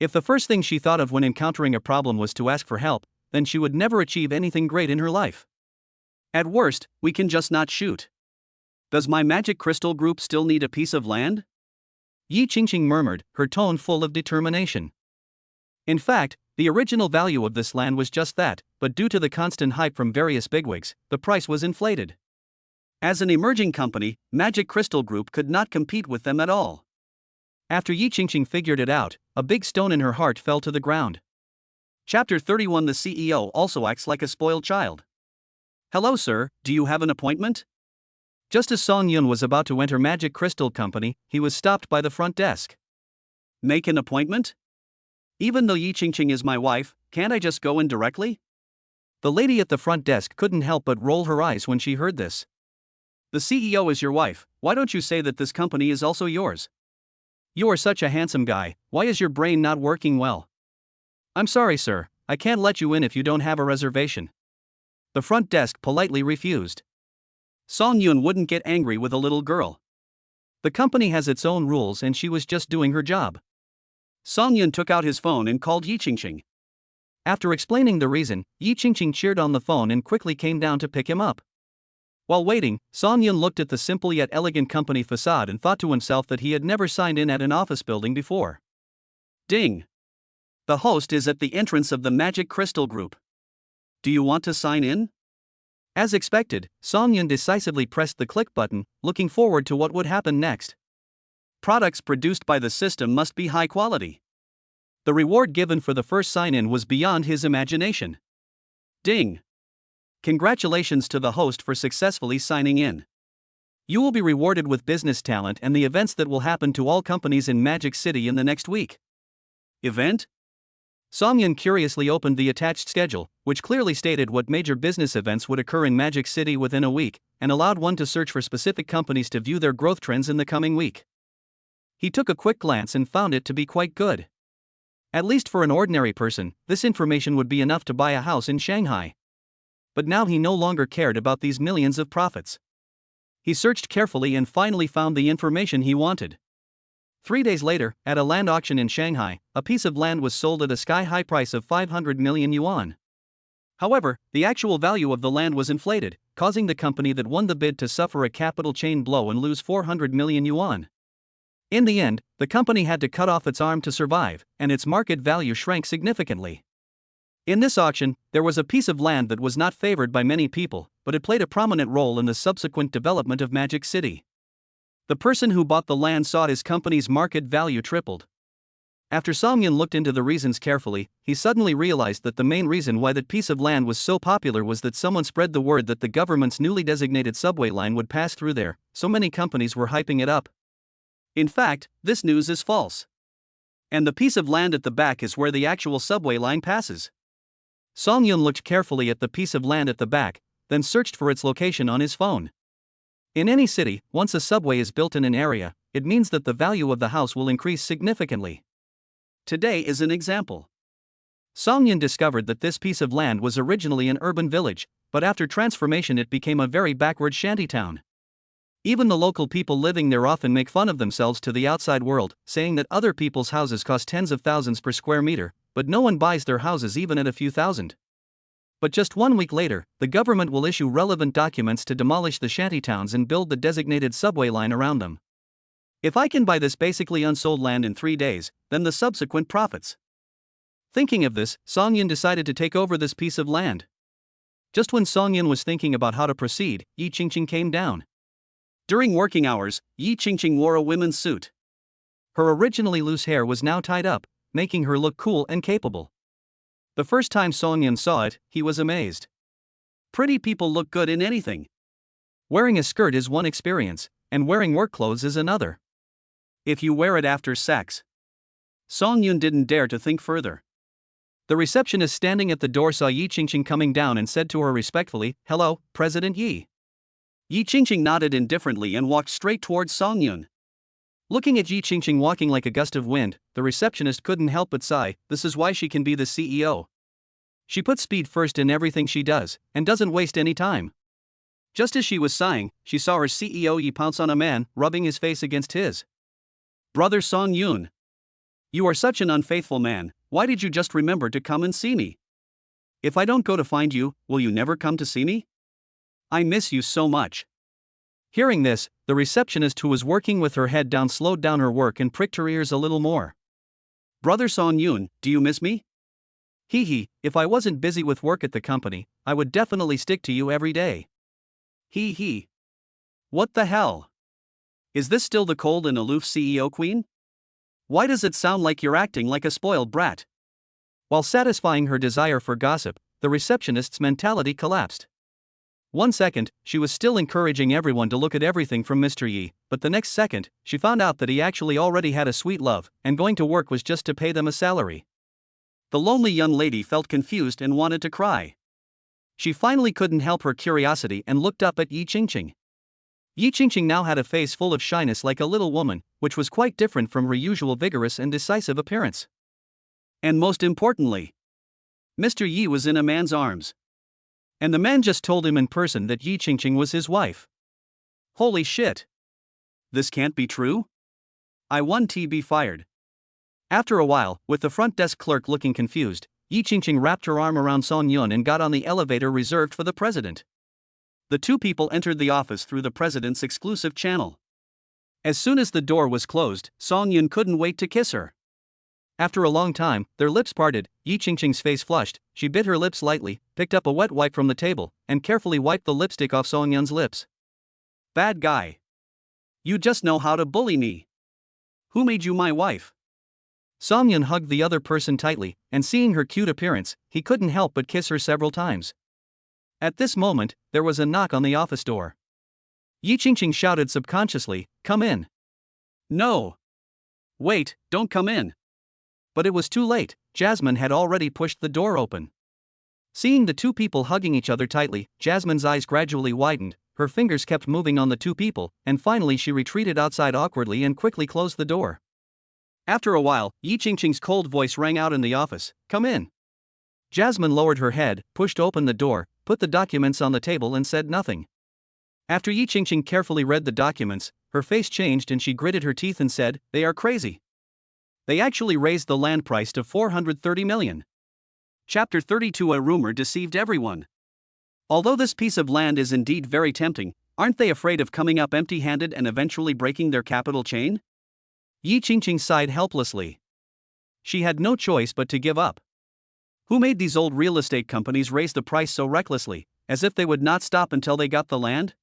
If the first thing she thought of when encountering a problem was to ask for help, then she would never achieve anything great in her life. At worst, we can just not shoot. Does my Magic Crystal Group still need a piece of land? Yi Qingqing murmured, her tone full of determination. In fact, the original value of this land was just that, but due to the constant hype from various bigwigs, the price was inflated. As an emerging company, Magic Crystal Group could not compete with them at all. After Yi Qingqing figured it out, a big stone in her heart fell to the ground. Chapter 31. The CEO also acts like a spoiled child. Hello sir, do you have an appointment? Just as Song Yun was about to enter Magic Crystal Company, he was stopped by the front desk. Make an appointment? Even though Yi Qingqing is my wife, can't I just go in directly? The lady at the front desk couldn't help but roll her eyes when she heard this. The CEO is your wife, why don't you say that this company is also yours? You are such a handsome guy, why is your brain not working well? I'm sorry sir, I can't let you in if you don't have a reservation. The front desk politely refused. Song Yun wouldn't get angry with a little girl. The company has its own rules and she was just doing her job. Song Yun took out his phone and called Yi Qingqing. After explaining the reason, Yi Qingqing cheered on the phone and quickly came down to pick him up. While waiting, Song Yun looked at the simple yet elegant company facade and thought to himself that he had never signed in at an office building before. Ding! The host is at the entrance of the Magic Crystal Group. Do you want to sign in? As expected, Song Yun decisively pressed the click button, looking forward to what would happen next. Products produced by the system must be high quality. The reward given for the first sign-in was beyond his imagination. Ding! Congratulations to the host for successfully signing in. You will be rewarded with business talent and the events that will happen to all companies in Magic City in the next week. Event? Song Yun curiously opened the attached schedule, which clearly stated what major business events would occur in Magic City within a week, and allowed one to search for specific companies to view their growth trends in the coming week. He took a quick glance and found it to be quite good. At least for an ordinary person, this information would be enough to buy a house in Shanghai. But now he no longer cared about these millions of profits. He searched carefully and finally found the information he wanted. 3 days later, at a land auction in Shanghai, a piece of land was sold at a sky-high price of 500 million yuan. However, the actual value of the land was inflated, causing the company that won the bid to suffer a capital chain blow and lose 400 million yuan. In the end, the company had to cut off its arm to survive, and its market value shrank significantly. In this auction, there was a piece of land that was not favored by many people, but it played a prominent role in the subsequent development of Magic City. The person who bought the land saw his company's market value tripled. After Song Yun looked into the reasons carefully, he suddenly realized that the main reason why that piece of land was so popular was that someone spread the word that the government's newly designated subway line would pass through there, so many companies were hyping it up. In fact, this news is false. And the piece of land at the back is where the actual subway line passes. Song Yun looked carefully at the piece of land at the back, then searched for its location on his phone. In any city, once a subway is built in an area, it means that the value of the house will increase significantly. Today is an example. Song Yun discovered that this piece of land was originally an urban village, but after transformation it became a very backward shantytown. Even the local people living there often make fun of themselves to the outside world, saying that other people's houses cost tens of thousands per square meter, but no one buys their houses even at a few thousand. But just 1 week later, the government will issue relevant documents to demolish the shantytowns and build the designated subway line around them. If I can buy this basically unsold land in 3 days, then the subsequent profits. Thinking of this, Song Yun decided to take over this piece of land. Just when Song Yun was thinking about how to proceed, Yi Qingqing came down. During working hours, Yi Qingqing wore a women's suit. Her originally loose hair was now tied up, making her look cool and capable. The first time Song Yun saw it, he was amazed. Pretty people look good in anything. Wearing a skirt is one experience, and wearing work clothes is another. If you wear it after sex. Song Yun didn't dare to think further. The receptionist standing at the door saw Yi Qingqing coming down and said to her respectfully, "Hello, President Yi." Yi Qingqing nodded indifferently and walked straight towards Song Yun. Looking at Yi Qingqing walking like a gust of wind, the receptionist couldn't help but sigh. This is why she can be the CEO. She puts speed first in everything she does, and doesn't waste any time. Just as she was sighing, she saw her CEO Yi pounce on a man, rubbing his face against his. "Brother Song Yun. You are such an unfaithful man, why did you just remember to come and see me? If I don't go to find you, will you never come to see me? I miss you so much." Hearing this, the receptionist who was working with her head down slowed down her work and pricked her ears a little more. "Brother Song Yun, do you miss me? Hee, if I wasn't busy with work at the company, I would definitely stick to you every day. Hee. What the hell? Is this still the cold and aloof CEO queen? Why does it sound like you're acting like a spoiled brat?" While satisfying her desire for gossip, the receptionist's mentality collapsed. 1 second, she was still encouraging everyone to look at everything from Mr. Yi, but the next second, she found out that he actually already had a sweet love, and going to work was just to pay them a salary. The lonely young lady felt confused and wanted to cry. She finally couldn't help her curiosity and looked up at Yi Qingqing. Yi Qingqing now had a face full of shyness like a little woman, which was quite different from her usual vigorous and decisive appearance. And most importantly, Mr. Yi was in a man's arms. And the man just told him in person that Yi Qingqing was his wife. Holy shit! This can't be true? I want to be fired. After a while, with the front desk clerk looking confused, Yi Qingqing wrapped her arm around Song Yun and got on the elevator reserved for the president. The two people entered the office through the president's exclusive channel. As soon as the door was closed, Song Yun couldn't wait to kiss her. After a long time, their lips parted, Yi Qingqing's face flushed, she bit her lips lightly, picked up a wet wipe from the table, and carefully wiped the lipstick off Song Yun's lips. Bad guy. You just know how to bully me. Who made you my wife? Song Yun hugged the other person tightly, and seeing her cute appearance, he couldn't help but kiss her several times. At this moment, there was a knock on the office door. Yi Qingqing shouted subconsciously, "Come in." No. Wait, don't come in. But it was too late, Jasmine had already pushed the door open. Seeing the two people hugging each other tightly, Jasmine's eyes gradually widened, her fingers kept moving on the two people, and finally she retreated outside awkwardly and quickly closed the door. After a while, Yi Qingqing's cold voice rang out in the office, "Come in." Jasmine lowered her head, pushed open the door, put the documents on the table and said nothing. After Yi Qingqing carefully read the documents, her face changed and she gritted her teeth and said, "They are crazy. They actually raised the land price to 430 million. Chapter 32. A rumor deceived everyone. Although this piece of land is indeed very tempting, aren't they afraid of coming up empty-handed and eventually breaking their capital chain? Yi Qingqing sighed helplessly. She had no choice but to give up. Who made these old real estate companies raise the price so recklessly, as if they would not stop until they got the land?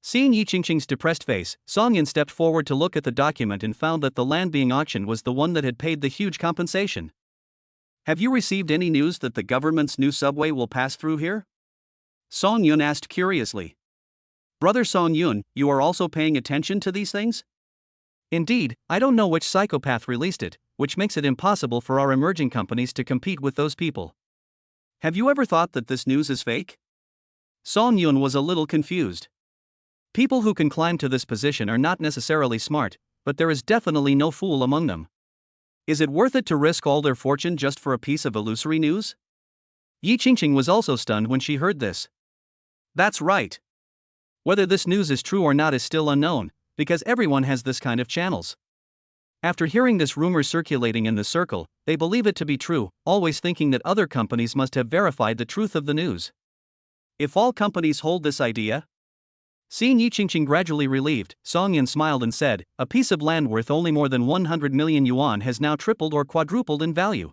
Seeing Yi Qingqing's depressed face, Song Yun stepped forward to look at the document and found that the land being auctioned was the one that had paid the huge compensation. Have you received any news that the government's new subway will pass through here? Song Yun asked curiously. Brother Song Yun, you are also paying attention to these things? Indeed, I don't know which psychopath released it, which makes it impossible for our emerging companies to compete with those people. Have you ever thought that this news is fake? Song Yun was a little confused. People who can climb to this position are not necessarily smart, but there is definitely no fool among them. Is it worth it to risk all their fortune just for a piece of illusory news? Yi Qingqing was also stunned when she heard this. That's right. Whether this news is true or not is still unknown, because everyone has this kind of channels. After hearing this rumor circulating in the circle, they believe it to be true, always thinking that other companies must have verified the truth of the news. If all companies hold this idea? Seeing Yi Qingqing gradually relieved, Song Yun smiled and said, "A piece of land worth only more than 100 million yuan has now tripled or quadrupled in value.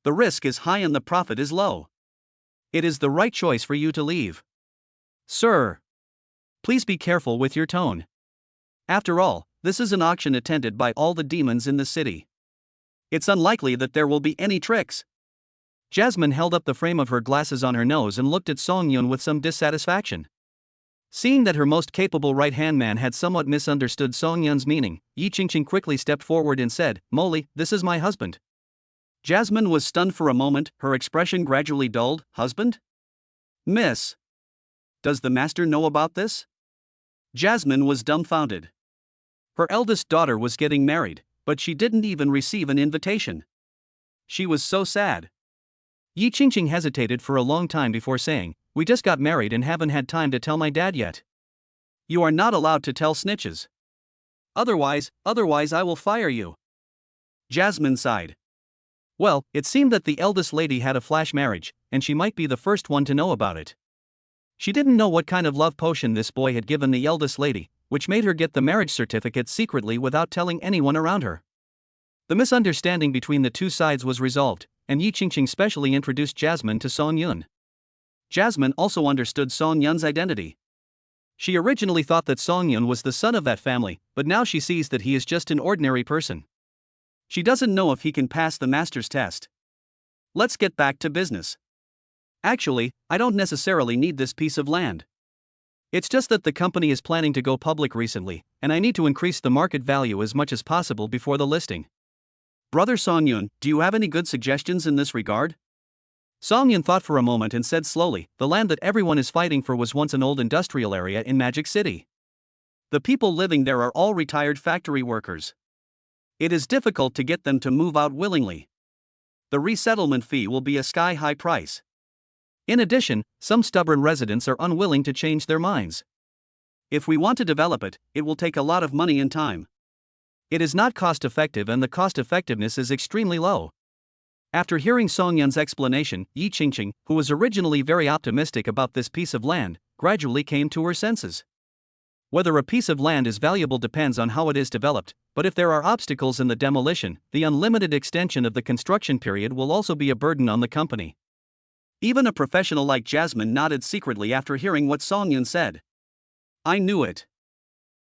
The risk is high and the profit is low. It is the right choice for you to leave. Sir, please be careful with your tone. After all, this is an auction attended by all the demons in the city. It's unlikely that there will be any tricks." Jasmine held up the frame of her glasses on her nose and looked at Song Yun with some dissatisfaction. Seeing that her most capable right-hand man had somewhat misunderstood Song Yun's meaning, Yi Qingqing quickly stepped forward and said, "Molly, this is my husband." Jasmine was stunned for a moment, her expression gradually dulled. "Husband? Miss. Does the master know about this?" Jasmine was dumbfounded. Her eldest daughter was getting married, but she didn't even receive an invitation. She was so sad. Yi Qingqing hesitated for a long time before saying, "We just got married and haven't had time to tell my dad yet." "You are not allowed to tell snitches. Otherwise I will fire you." Jasmine sighed. Well, it seemed that the eldest lady had a flash marriage, and she might be the first one to know about it. She didn't know what kind of love potion this boy had given the eldest lady, which made her get the marriage certificate secretly without telling anyone around her. The misunderstanding between the two sides was resolved, and Yi Qingqing specially introduced Jasmine to Song Yun. Jasmine also understood Song Yun's identity. She originally thought that Song Yun was the son of that family, but now she sees that he is just an ordinary person. She doesn't know if he can pass the master's test. Let's get back to business. Actually, I don't necessarily need this piece of land. It's just that the company is planning to go public recently, and I need to increase the market value as much as possible before the listing. Brother Song Yun, do you have any good suggestions in this regard? Song Yun thought for a moment and said slowly, "The land that everyone is fighting for was once an old industrial area in Magic City. The people living there are all retired factory workers. It is difficult to get them to move out willingly. The resettlement fee will be a sky-high price. In addition, some stubborn residents are unwilling to change their minds. If we want to develop it, it will take a lot of money and time. It is not cost effective and the cost effectiveness is extremely low. After hearing Song Yun's explanation, Yi Qingqing, who was originally very optimistic about this piece of land, gradually came to her senses. Whether a piece of land is valuable depends on how it is developed, but if there are obstacles in the demolition, the unlimited extension of the construction period will also be a burden on the company. Even a professional like Jasmine nodded secretly after hearing what Song Yun said. I knew it.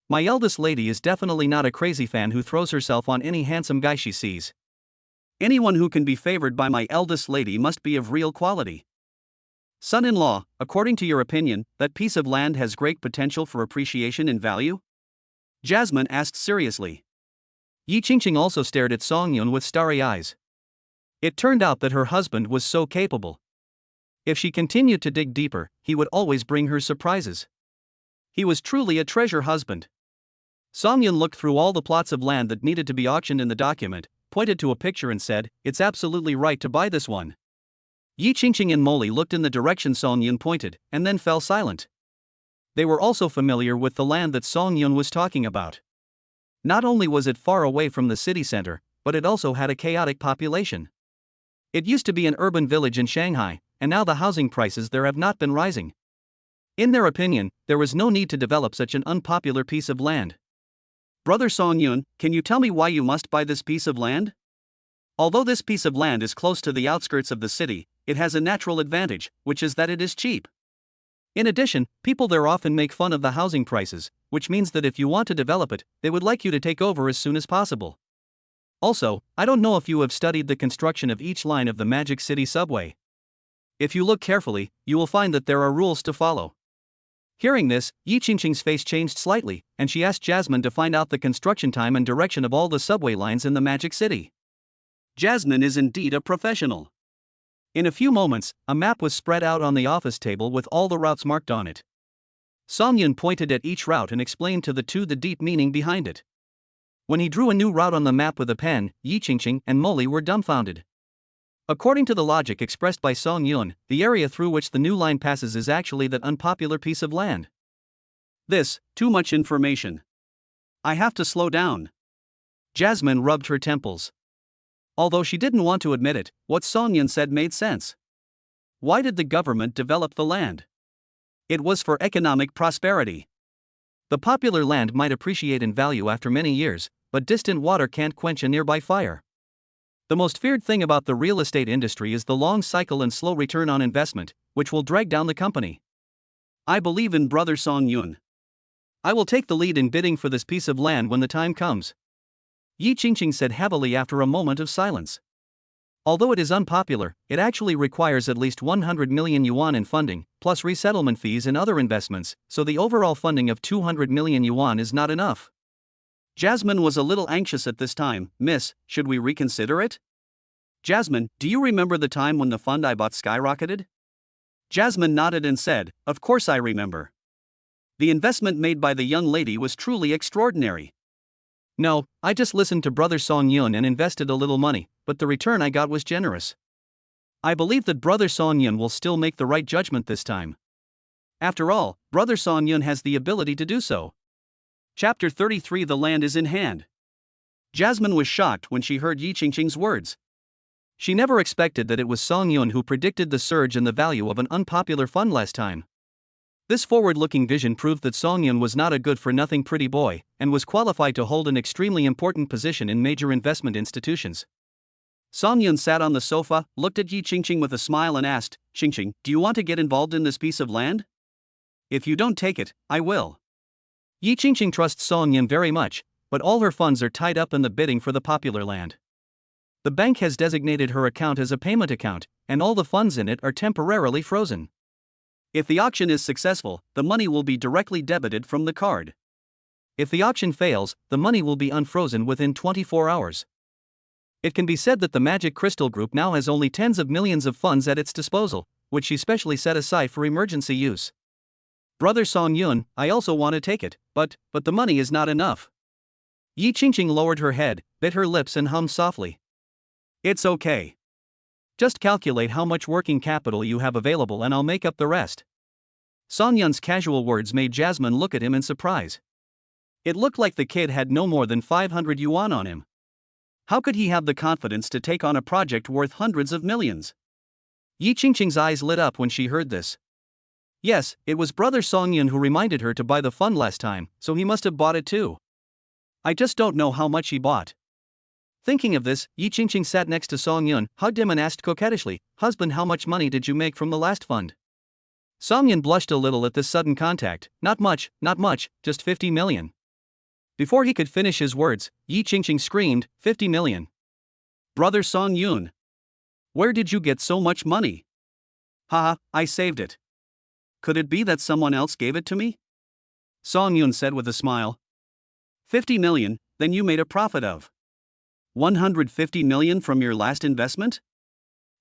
My eldest lady is definitely not a crazy fan who throws herself on any handsome guy she sees. Anyone who can be favored by my eldest lady must be of real quality. Son-in-law, according to your opinion, that piece of land has great potential for appreciation in value? Jasmine asked seriously. Yi Qingqing also stared at Song Yun with starry eyes. It turned out that her husband was so capable. If she continued to dig deeper, he would always bring her surprises. He was truly a treasure husband. Song Yun looked through all the plots of land that needed to be auctioned in the document, pointed to a picture and said, "It's absolutely right to buy this one." Yi Qingqing and Molly looked in the direction Song Yun pointed, and then fell silent. They were also familiar with the land that Song Yun was talking about. Not only was it far away from the city center, but it also had a chaotic population. It used to be an urban village in Shanghai, and now the housing prices there have not been rising. In their opinion, there was no need to develop such an unpopular piece of land. Brother Song Yun, can you tell me why you must buy this piece of land? Although this piece of land is close to the outskirts of the city, it has a natural advantage, which is that it is cheap. In addition, people there often make fun of the housing prices, which means that if you want to develop it, they would like you to take over as soon as possible. Also, I don't know if you have studied the construction of each line of the Magic City subway. If you look carefully, you will find that there are rules to follow. Hearing this, Yi Qingqing's face changed slightly, and she asked Jasmine to find out the construction time and direction of all the subway lines in the Magic City. Jasmine is indeed a professional. In a few moments, a map was spread out on the office table with all the routes marked on it. Song Yun pointed at each route and explained to the two the deep meaning behind it. When he drew a new route on the map with a pen, Yi Qingqing and Molly were dumbfounded. According to the logic expressed by Song Yun, the area through which the new line passes is actually that unpopular piece of land. Too much information. I have to slow down. Jasmine rubbed her temples. Although she didn't want to admit it, what Song Yun said made sense. Why did the government develop the land? It was for economic prosperity. The popular land might appreciate in value after many years, but distant water can't quench a nearby fire. The most feared thing about the real estate industry is the long cycle and slow return on investment, which will drag down the company. I believe in Brother Song Yun. I will take the lead in bidding for this piece of land when the time comes. Yi Qingqing said heavily after a moment of silence. Although it is unpopular, it actually requires at least 100 million yuan in funding, plus resettlement fees and other investments, so the overall funding of 200 million yuan is not enough. Jasmine was a little anxious at this time. Miss, should we reconsider it? Jasmine, do you remember the time when the fund I bought skyrocketed? Jasmine nodded and said, of course I remember. The investment made by the young lady was truly extraordinary. No, I just listened to Brother Song Yun and invested a little money, but the return I got was generous. I believe that Brother Song Yun will still make the right judgment this time. After all, Brother Song Yun has the ability to do so. Chapter 33 The land is in hand. Jasmine was shocked when she heard Yi Qingqing's words. She never expected that it was Song Yun who predicted the surge in the value of an unpopular fund last time. This forward-looking vision proved that Song Yun was not a good-for-nothing pretty boy, and was qualified to hold an extremely important position in major investment institutions. Song Yun sat on the sofa, looked at Yi Qingqing with a smile and asked, Qingqing, do you want to get involved in this piece of land? If you don't take it, I will. Yi Qingqing trusts Song Yun very much, but all her funds are tied up in the bidding for the popular land. The bank has designated her account as a payment account, and all the funds in it are temporarily frozen. If the auction is successful, the money will be directly debited from the card. If the auction fails, the money will be unfrozen within 24 hours. It can be said that the Magic Crystal Group now has only tens of millions of funds at its disposal, which she specially set aside for emergency use. Brother Song Yun, I also want to take it, but the money is not enough. Yi Qingqing lowered her head, bit her lips and hummed softly. It's okay. Just calculate how much working capital you have available and I'll make up the rest. Song Yun's casual words made Jasmine look at him in surprise. It looked like the kid had no more than 500 yuan on him. How could he have the confidence to take on a project worth hundreds of millions? Yi Qingqing's eyes lit up when she heard this. Yes, it was brother Song Yun who reminded her to buy the fund last time, so he must have bought it too. I just don't know how much he bought. Thinking of this, Yi Qingqing sat next to Song Yun, hugged him and asked coquettishly, "Husband, how much money did you make from the last fund?" Song Yun blushed a little at this sudden contact. Not much, just 50 million. Before he could finish his words, Yi Qingqing screamed, 50 million. Brother Song Yun. Where did you get so much money? Haha, I saved it. Could it be that someone else gave it to me? Song Yun said with a smile. 50 million, then you made a profit of 150 million from your last investment?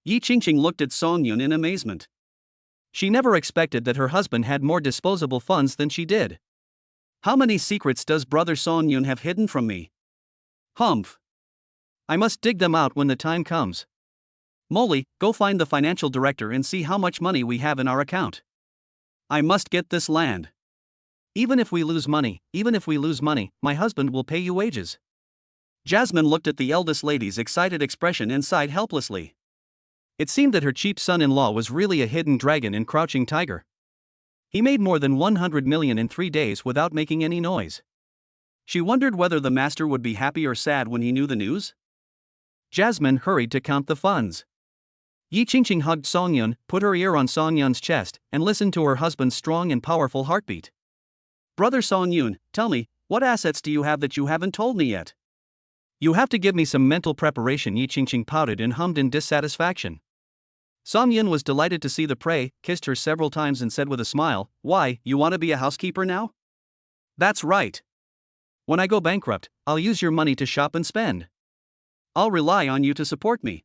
Yi Qingqing looked at Song Yun in amazement. She never expected that her husband had more disposable funds than she did. How many secrets does brother Song Yun have hidden from me? Humph. I must dig them out when the time comes. Molly, go find the financial director and see how much money we have in our account. I must get this land. Even if we lose money, my husband will pay you wages. Jasmine looked at the eldest lady's excited expression and sighed helplessly. It seemed that her cheap son-in-law was really a hidden dragon and crouching tiger. He made more than 100 million in 3 days without making any noise. She wondered whether the master would be happy or sad when he knew the news. Jasmine hurried to count the funds. Yi Qingqing hugged Song Yun, put her ear on Song Yun's chest, and listened to her husband's strong and powerful heartbeat. Brother Song Yun, tell me, what assets do you have that you haven't told me yet? You have to give me some mental preparation. Yi Qingqing pouted and hummed in dissatisfaction. Song Yun was delighted to see the prey, kissed her several times and said with a smile, "Why, you want to be a housekeeper now?" "That's right. When I go bankrupt, I'll use your money to shop and spend. I'll rely on you to support me."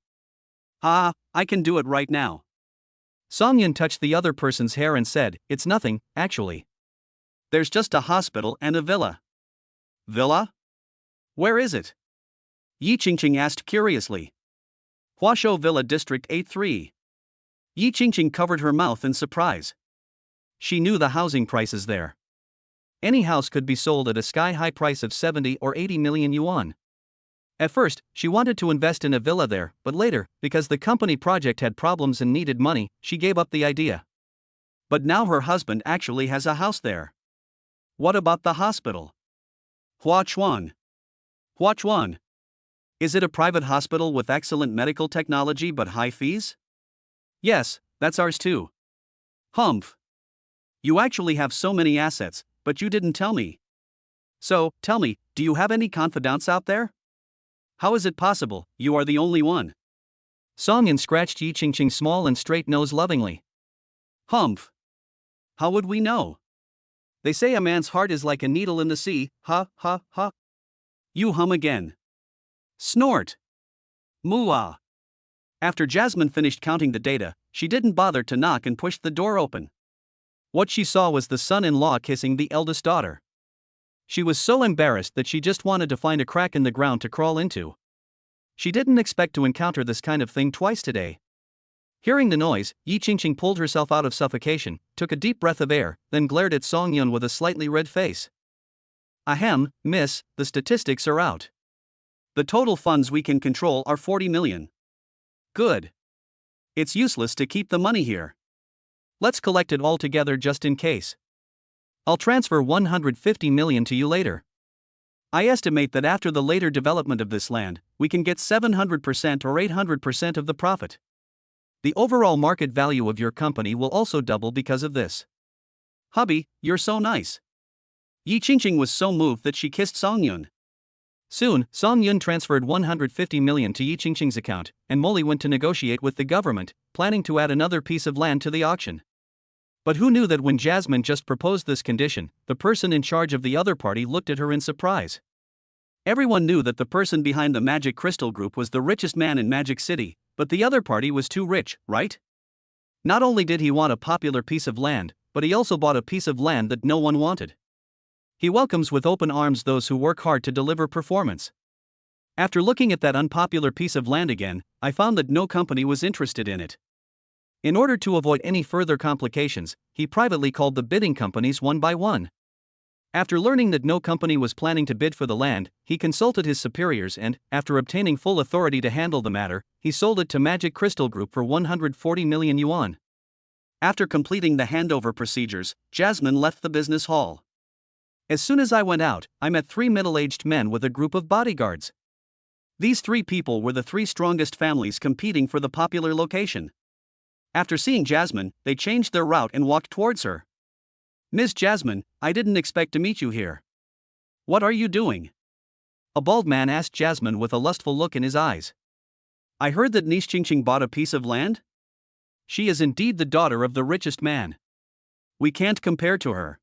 "Ah, I can do it right now." Song Yun touched the other person's hair and said, "It's nothing, actually. There's just a hospital and a villa." "Villa? Where is it?" Yi Qingqing asked curiously. "Huashou Villa District 83. Yi Qingqing covered her mouth in surprise. She knew the housing prices there. Any house could be sold at a sky-high price of 70 or 80 million yuan. At first, she wanted to invest in a villa there, but later, because the company project had problems and needed money, she gave up the idea. But now her husband actually has a house there. What about the hospital? Huachuan. Huachuan. Is it a private hospital with excellent medical technology but high fees? Yes, that's ours too. Humph. You actually have so many assets, but you didn't tell me. So, tell me, do you have any confidants out there? How is it possible, you are the only one? Song Yun scratched Yi Qingqing's small and straight nose lovingly. Humph. How would we know? They say a man's heart is like a needle in the sea, ha ha ha. You hum again. Snort. Mooah. After Jasmine finished counting the data, she didn't bother to knock and pushed the door open. What she saw was the son-in-law kissing the eldest daughter. She was so embarrassed that she just wanted to find a crack in the ground to crawl into. She didn't expect to encounter this kind of thing twice today. Hearing the noise, Yi Qingqing pulled herself out of suffocation, took a deep breath of air, then glared at Song Yun with a slightly red face. Ahem, miss, the statistics are out. The total funds we can control are 40 million. Good. It's useless to keep the money here. Let's collect it all together just in case. I'll transfer 150 million to you later. I estimate that after the later development of this land, we can get 700% or 800% of the profit. The overall market value of your company will also double because of this. Hubby, you're so nice. Yi Qingqing was so moved that she kissed Song Yun. Soon, Song Yun transferred 150 million to Yi Qingqing's account, and Molly went to negotiate with the government, planning to add another piece of land to the auction. But who knew that when Jasmine just proposed this condition, the person in charge of the other party looked at her in surprise. Everyone knew that the person behind the Magic Crystal Group was the richest man in Magic City, but the other party was too rich, right? Not only did he want a popular piece of land, but he also bought a piece of land that no one wanted. He welcomes with open arms those who work hard to deliver performance. After looking at that unpopular piece of land again, I found that no company was interested in it. In order to avoid any further complications, he privately called the bidding companies one by one. After learning that no company was planning to bid for the land, he consulted his superiors and, after obtaining full authority to handle the matter, he sold it to Magic Crystal Group for 140 million yuan. After completing the handover procedures, Jasmine left the business hall. As soon as I went out, I met 3 middle-aged men with a group of bodyguards. These 3 people were the 3 strongest families competing for the popular location. After seeing Jasmine, they changed their route and walked towards her. "Miss Jasmine, I didn't expect to meet you here. What are you doing?" A bald man asked Jasmine with a lustful look in his eyes. "I heard that niece Qingqing bought a piece of land? She is indeed the daughter of the richest man. We can't compare to her.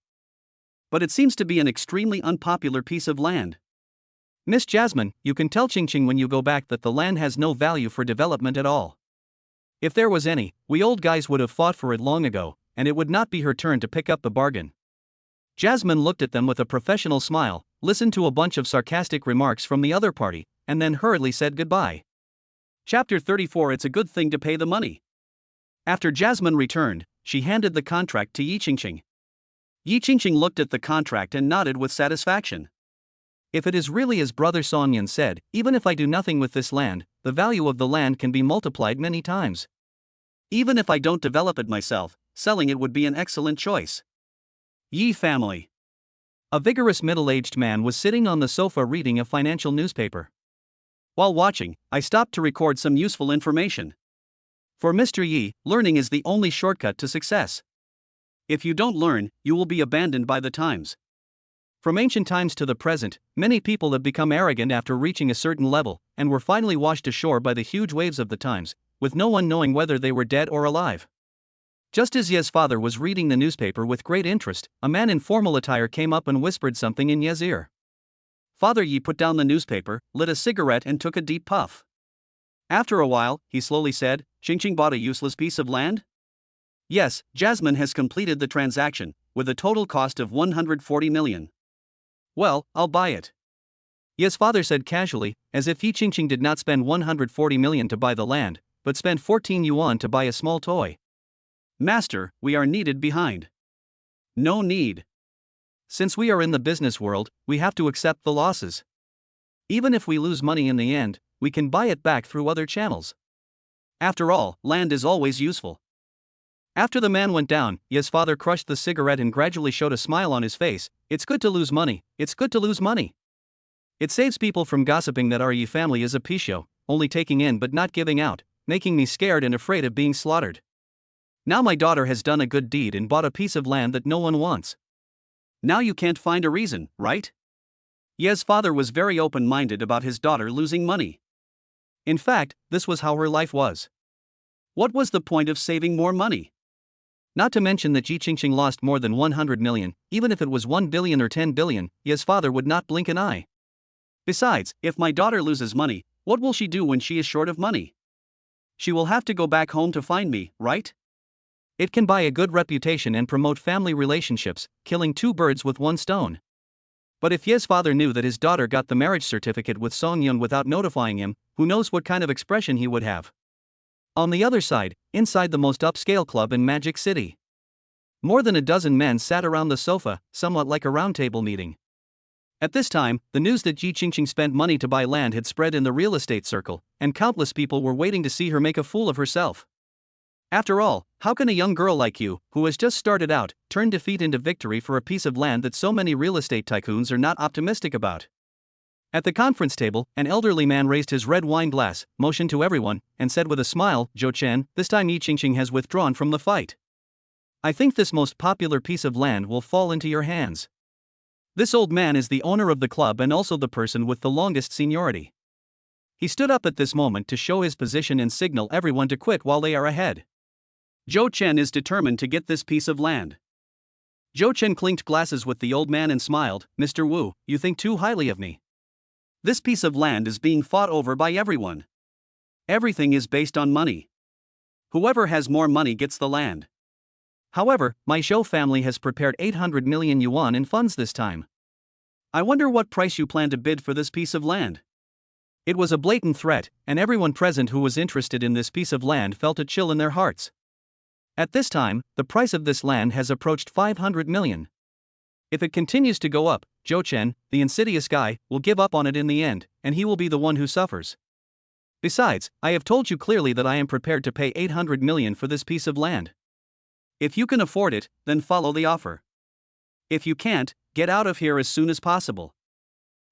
But it seems to be an extremely unpopular piece of land. Miss Jasmine, you can tell Qingqing when you go back that the land has no value for development at all. If there was any, we old guys would have fought for it long ago, and it would not be her turn to pick up the bargain." Jasmine looked at them with a professional smile, listened to a bunch of sarcastic remarks from the other party, and then hurriedly said goodbye. Chapter 34. It's a good thing to pay the money. After Jasmine returned, she handed the contract to Yi Qingqing. Yi Qingqing looked at the contract and nodded with satisfaction. "If it is really as Brother Songyan said, even if I do nothing with this land, the value of the land can be multiplied many times. Even if I don't develop it myself, selling it would be an excellent choice." Yi family. A vigorous middle-aged man was sitting on the sofa reading a financial newspaper. While watching, I stopped to record some useful information. For Mr. Yi, learning is the only shortcut to success. If you don't learn, you will be abandoned by the times. From ancient times to the present, many people have become arrogant after reaching a certain level, and were finally washed ashore by the huge waves of the times, with no one knowing whether they were dead or alive. Just as Ye's father was reading the newspaper with great interest, a man in formal attire came up and whispered something in Ye's ear. Father Yi put down the newspaper, lit a cigarette and took a deep puff. After a while, he slowly said, "Qingqing bought a useless piece of land? Yes, Jasmine has completed the transaction, with a total cost of 140 million. Well, I'll buy it." Ye's father said casually, as if Yi Qingqing did not spend 140 million to buy the land, but spent 14 yuan to buy a small toy. "Master, we are needed behind." "No need. Since we are in the business world, we have to accept the losses. Even if we lose money in the end, we can buy it back through other channels. After all, land is always useful." After the man went down, Ye's father crushed the cigarette and gradually showed a smile on his face. "It's good to lose money, it's good to lose money. It saves people from gossiping that our Yi family is a picio, only taking in but not giving out, making me scared and afraid of being slaughtered. Now my daughter has done a good deed and bought a piece of land that no one wants. Now you can't find a reason, right?" Ye's father was very open-minded about his daughter losing money. In fact, this was how her life was. What was the point of saving more money? Not to mention that Yi Qingqing lost more than 100 million, even if it was 1 billion or 10 billion, Ye's father would not blink an eye. Besides, if my daughter loses money, what will she do when she is short of money? She will have to go back home to find me, right? It can buy a good reputation and promote family relationships, killing 2 birds with 1 stone. But if Ye's father knew that his daughter got the marriage certificate with Song Yun without notifying him, who knows what kind of expression he would have. On the other side, inside the most upscale club in Magic City, more than a dozen men sat around the sofa, somewhat like a roundtable meeting. At this time, the news that Yi Qingqing spent money to buy land had spread in the real estate circle, and countless people were waiting to see her make a fool of herself. After all, how can a young girl like you, who has just started out, turn defeat into victory for a piece of land that so many real estate tycoons are not optimistic about? At the conference table, an elderly man raised his red wine glass, motioned to everyone, and said with a smile, "Zhou Chen, this time Yi Qingqing has withdrawn from the fight. I think this most popular piece of land will fall into your hands." This old man is the owner of the club and also the person with the longest seniority. He stood up at this moment to show his position and signal everyone to quit while they are ahead. Zhou Chen is determined to get this piece of land. Zhou Chen clinked glasses with the old man and smiled, "Mr. Wu, you think too highly of me. This piece of land is being fought over by everyone. Everything is based on money. Whoever has more money gets the land. However, my Zhou family has prepared 800 million yuan in funds this time. I wonder what price you plan to bid for this piece of land." It was a blatant threat, and everyone present who was interested in this piece of land felt a chill in their hearts. At this time, the price of this land has approached 500 million. If it continues to go up, Zhou Chen, the insidious guy, will give up on it in the end, and he will be the one who suffers. Besides, I have told you clearly that I am prepared to pay 800 million for this piece of land. If you can afford it, then follow the offer. If you can't, get out of here as soon as possible.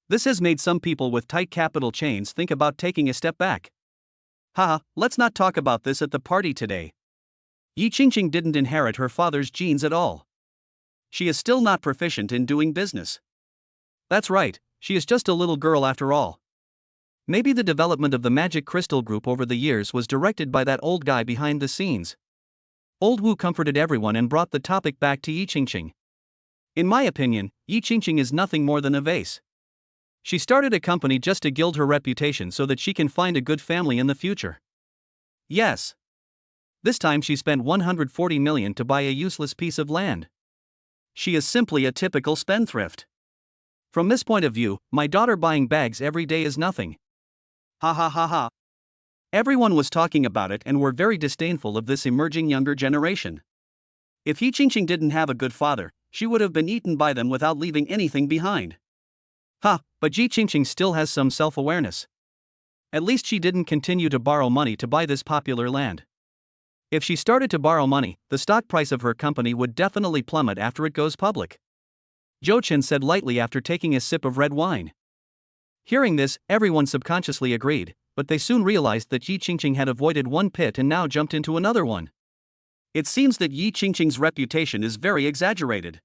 This has made some people with tight capital chains think about taking a step back. Haha, let's not talk about this at the party today. Yi Qingqing didn't inherit her father's genes at all. She is still not proficient in doing business. That's right, she is just a little girl after all. Maybe the development of the Magic Crystal Group over the years was directed by that old guy behind the scenes. Old Wu comforted everyone and brought the topic back to Yi Qingqing. In my opinion, Yi Qingqing is nothing more than a vase. She started a company just to gild her reputation so that she can find a good family in the future. Yes. This time she spent 140 million to buy a useless piece of land. She is simply a typical spendthrift. From this point of view, my daughter buying bags every day is nothing. Ha ha ha ha. Everyone was talking about it and were very disdainful of this emerging younger generation. If Yi Qingqing didn't have a good father, she would have been eaten by them without leaving anything behind. But Yi Qingqing still has some self-awareness. At least she didn't continue to borrow money to buy this popular land. If she started to borrow money, the stock price of her company would definitely plummet after it goes public. Zhou Chen said lightly after taking a sip of red wine. Hearing this, everyone subconsciously agreed, but they soon realized that Yi Qingqing had avoided one pit and now jumped into another one. It seems that Yi Qingqing's reputation is very exaggerated.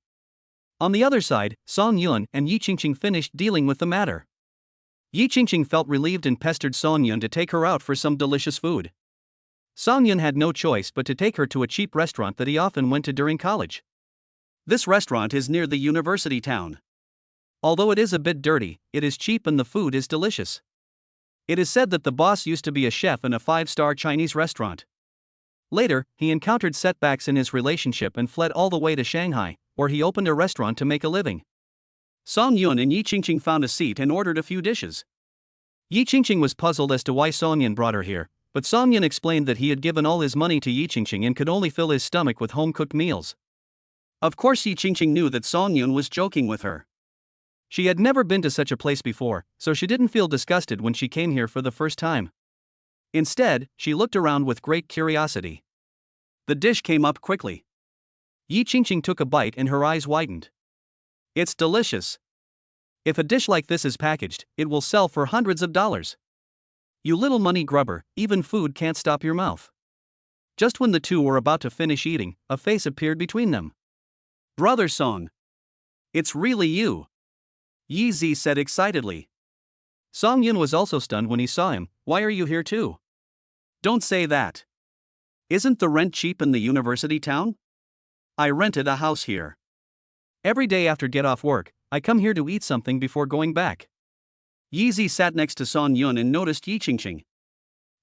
On the other side, Song Yun and Yi Qingqing finished dealing with the matter. Yi Qingqing felt relieved and pestered Song Yun to take her out for some delicious food. Song Yun had no choice but to take her to a cheap restaurant that he often went to during college. This restaurant is near the university town. Although it is a bit dirty, it is cheap and the food is delicious. It is said that the boss used to be a chef in a 5-star Chinese restaurant. Later, he encountered setbacks in his relationship and fled all the way to Shanghai, where he opened a restaurant to make a living. Song Yun and Yi Qingqing found a seat and ordered a few dishes. Yi Qingqing was puzzled as to why Song Yun brought her here, but Song Yun explained that he had given all his money to Yi Qingqing and could only fill his stomach with home-cooked meals. Of course Yi Qingqing knew that Song Yun was joking with her. She had never been to such a place before, so she didn't feel disgusted when she came here for the first time. Instead, she looked around with great curiosity. The dish came up quickly. Yi Qingqing took a bite and her eyes widened. It's delicious. If a dish like this is packaged, it will sell for hundreds of dollars. You little money grubber, even food can't stop your mouth. Just when the two were about to finish eating, a face appeared between them. Brother Song. It's really you. Yi Zi said excitedly. Song Yun was also stunned when he saw him. Why are you here too? Don't say that. Isn't the rent cheap in the university town? I rented a house here. Every day after get off work, I come here to eat something before going back. Yi Zi sat next to Song Yun and noticed Yi Qingqing.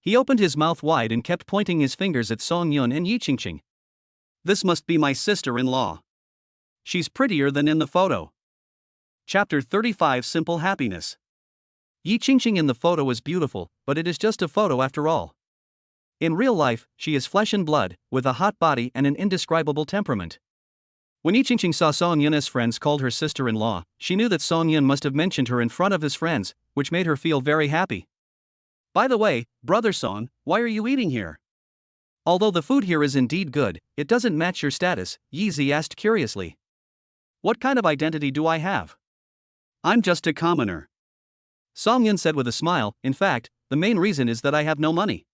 He opened his mouth wide and kept pointing his fingers at Song Yun and Yi Qingqing. This must be my sister-in-law. She's prettier than in the photo. Chapter 35 Simple Happiness. Yi Qingqing in the photo is beautiful, but it is just a photo after all. In real life, she is flesh and blood, with a hot body and an indescribable temperament. When Yi Qingqing saw Song Yun's friends called her sister-in-law, she knew that Song Yun must have mentioned her in front of his friends, which made her feel very happy. By the way, brother Song, why are you eating here? Although the food here is indeed good, it doesn't match your status, Yi Zi asked curiously. What kind of identity do I have? I'm just a commoner. Song Yun said with a smile, in fact, the main reason is that I have no money.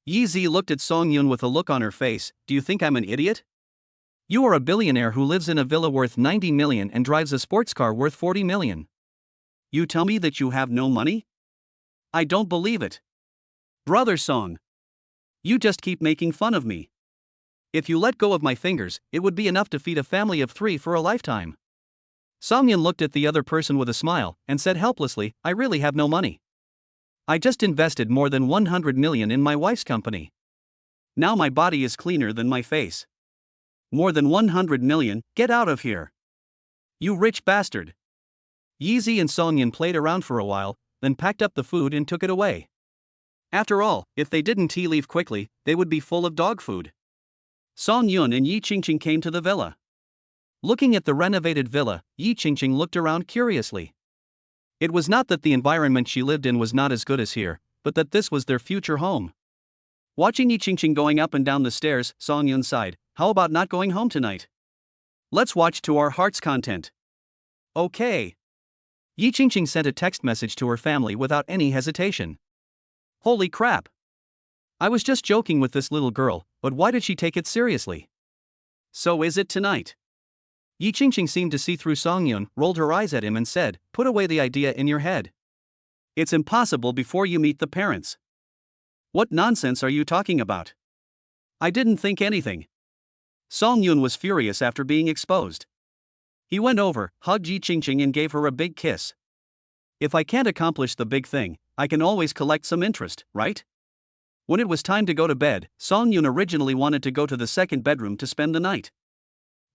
Yi Zi looked at Song Yun with a look on her face. Do you think I'm an idiot? You are a billionaire who lives in a villa worth 90 million and drives a sports car worth 40 million. You tell me that you have no money? I don't believe it. Brother Song. You just keep making fun of me. If you let go of my fingers, it would be enough to feed a family of 3 for a lifetime. Song Yun looked at the other person with a smile and said helplessly, I really have no money. I just invested more than 100 million in my wife's company. Now my body is cleaner than my face. More than 100 million, get out of here. You rich bastard. Yi Zi and Song Yun played around for a while, then packed up the food and took it away. After all, if they didn't leave quickly, they would be full of dog food. Song Yun and Yi Qingqing came to the villa. Looking at the renovated villa, Yi Qingqing looked around curiously. It was not that the environment she lived in was not as good as here, but that this was their future home. Watching Yi Qingqing going up and down the stairs, Song Yun sighed, "How about not going home tonight? Let's watch to our heart's content." "Okay." Yi Qingqing sent a text message to her family without any hesitation. Holy crap! I was just joking with this little girl, but why did she take it seriously? So is it tonight? Yi Qingqing seemed to see through Song Yun, rolled her eyes at him and said, "Put away the idea in your head. It's impossible before you meet the parents." "What nonsense are you talking about? I didn't think anything." Song Yun was furious after being exposed. He went over, hugged Yi Qingqing and gave her a big kiss. "If I can't accomplish the big thing, I can always collect some interest, right?" When it was time to go to bed, Song Yun originally wanted to go to the second bedroom to spend the night.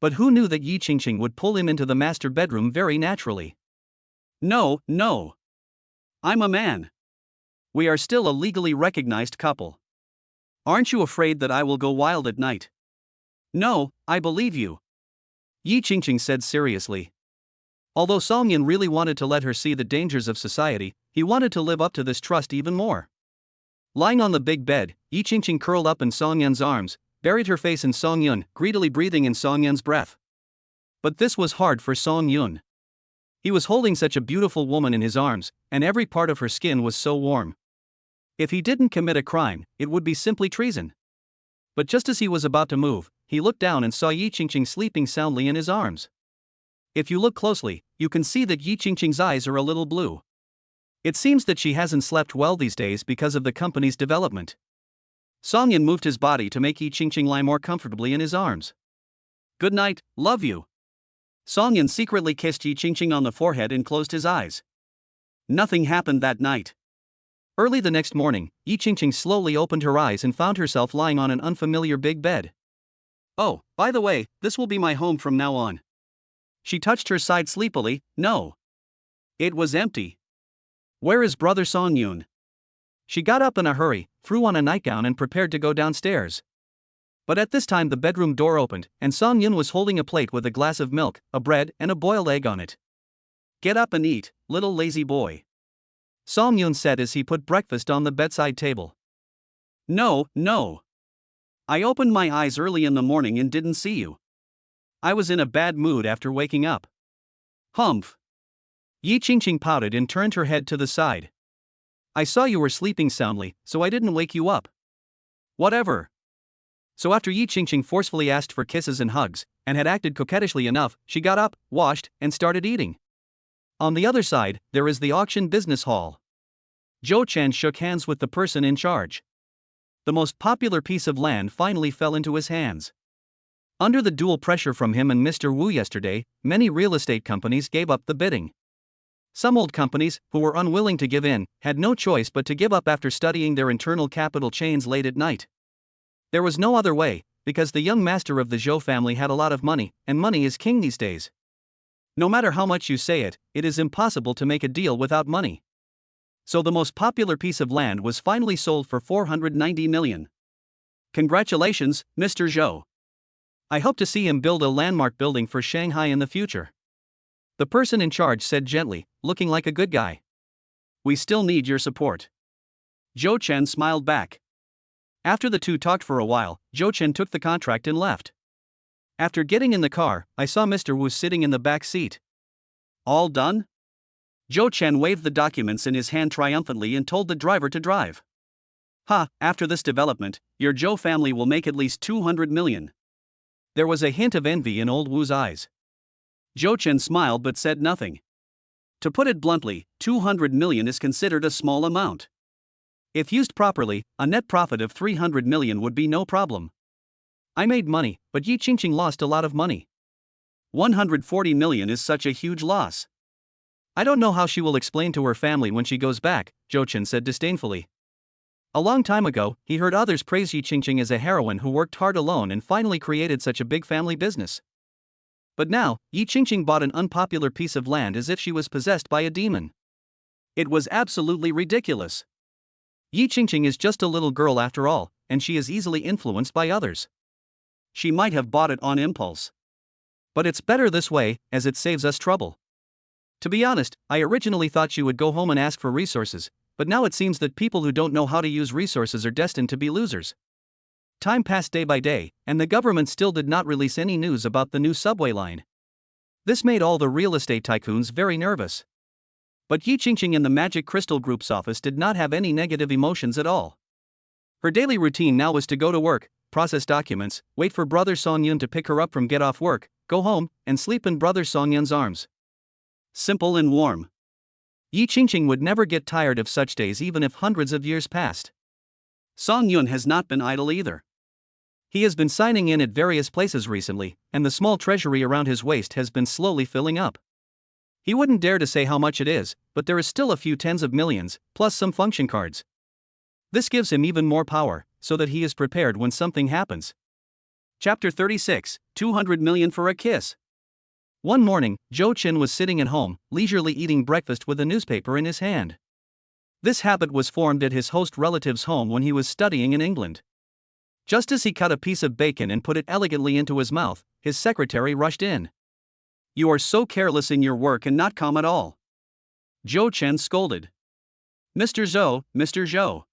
But who knew that Yi Qingqing would pull him into the master bedroom very naturally? "No, no. I'm a man. We are still a legally recognized couple. Aren't you afraid that I will go wild at night?" "No, I believe you," Yi Qingqing said seriously. Although Song Yun really wanted to let her see the dangers of society, he wanted to live up to this trust even more. Lying on the big bed, Yi Qingqing curled up in Song Yun's arms, buried her face in Song Yun, greedily breathing in Song Yun's breath. But this was hard for Song Yun. He was holding such a beautiful woman in his arms, and every part of her skin was so warm. If he didn't commit a crime, it would be simply treason. But just as he was about to move, he looked down and saw Yi Qingqing sleeping soundly in his arms. If you look closely, you can see that Yi Qingqing's eyes are a little blue. It seems that she hasn't slept well these days because of the company's development. Song Yun moved his body to make Yi Qingqing lie more comfortably in his arms. "Good night, love you." Song Yun secretly kissed Yi Qingqing on the forehead and closed his eyes. Nothing happened that night. Early the next morning, Yi Qingqing slowly opened her eyes and found herself lying on an unfamiliar big bed. "Oh, by the way, this will be my home from now on." She touched her side sleepily. No. It was empty. "Where is brother Song Yun?" She got up in a hurry, threw on a nightgown and prepared to go downstairs. But at this time the bedroom door opened, and Song Yun was holding a plate with a glass of milk, a bread, and a boiled egg on it. "Get up and eat, little lazy boy," Song Yun said as he put breakfast on the bedside table. "No, no. I opened my eyes early in the morning and didn't see you. I was in a bad mood after waking up." "Humph." Yi Qingqing pouted and turned her head to the side. "I saw you were sleeping soundly, so I didn't wake you up." "Whatever." So after Yi Qingqing forcefully asked for kisses and hugs, and had acted coquettishly enough, she got up, washed, and started eating. On the other side, there is the auction business hall. Zhou Chen shook hands with the person in charge. The most popular piece of land finally fell into his hands. Under the dual pressure from him and Mr. Wu yesterday, many real estate companies gave up the bidding. Some old companies, who were unwilling to give in, had no choice but to give up after studying their internal capital chains late at night. There was no other way, because the young master of the Zhou family had a lot of money, and money is king these days. No matter how much you say it, it is impossible to make a deal without money. So the most popular piece of land was finally sold for 490 million. Congratulations, Mr. Zhou. I hope to see him build a landmark building for Shanghai in the future. The person in charge said gently, looking like a good guy. We still need your support. Zhou Chen smiled back. After the two talked for a while, Zhou Chen took the contract and left. After getting in the car, I saw Mr. Wu sitting in the back seat. All done? Zhou Chen waved the documents in his hand triumphantly and told the driver to drive. After this development, your Zhou family will make at least 200 million. There was a hint of envy in old Wu's eyes. Zhou Chen smiled but said nothing. To put it bluntly, 200 million is considered a small amount. If used properly, a net profit of 300 million would be no problem. I made money, but Yi Qingqing lost a lot of money. 140 million is such a huge loss. I don't know how she will explain to her family when she goes back, Zhou Chen said disdainfully. A long time ago, he heard others praise Yi Qingqing as a heroine who worked hard alone and finally created such a big family business. But now, Yi Qingqing bought an unpopular piece of land as if she was possessed by a demon. It was absolutely ridiculous. Yi Qingqing is just a little girl after all, and she is easily influenced by others. she might have bought it on impulse. But it's better this way, as it saves us trouble. To be honest, I originally thought you would go home and ask for resources, but now it seems that people who don't know how to use resources are destined to be losers. Time passed day by day, and the government still did not release any news about the new subway line. This made all the real estate tycoons very nervous. But Yi Qingqing in the Magic Crystal Group's office did not have any negative emotions at all. Her daily routine now was to go to work, process documents, wait for Brother Songyun to pick her up from get off work, go home, and sleep in Brother Songyun's arms. Simple and warm. Yi Qingqing would never get tired of such days even if hundreds of years passed. Songyun has not been idle either. He has been signing in at various places recently, and the small treasury around his waist has been slowly filling up. He wouldn't dare to say how much it is, but there is still a few tens of millions, plus some function cards. This gives him even more power, so that he is prepared when something happens. Chapter 36, 200 million for a kiss. One morning, Zhou Qin was sitting at home, leisurely eating breakfast with a newspaper in his hand. This habit was formed at his host relative's home when he was studying in England. Just as he cut a piece of bacon and put it elegantly into his mouth, his secretary rushed in. "You are so careless in your work and not calm at all," Zhou Chen scolded. "Mr. Zhou,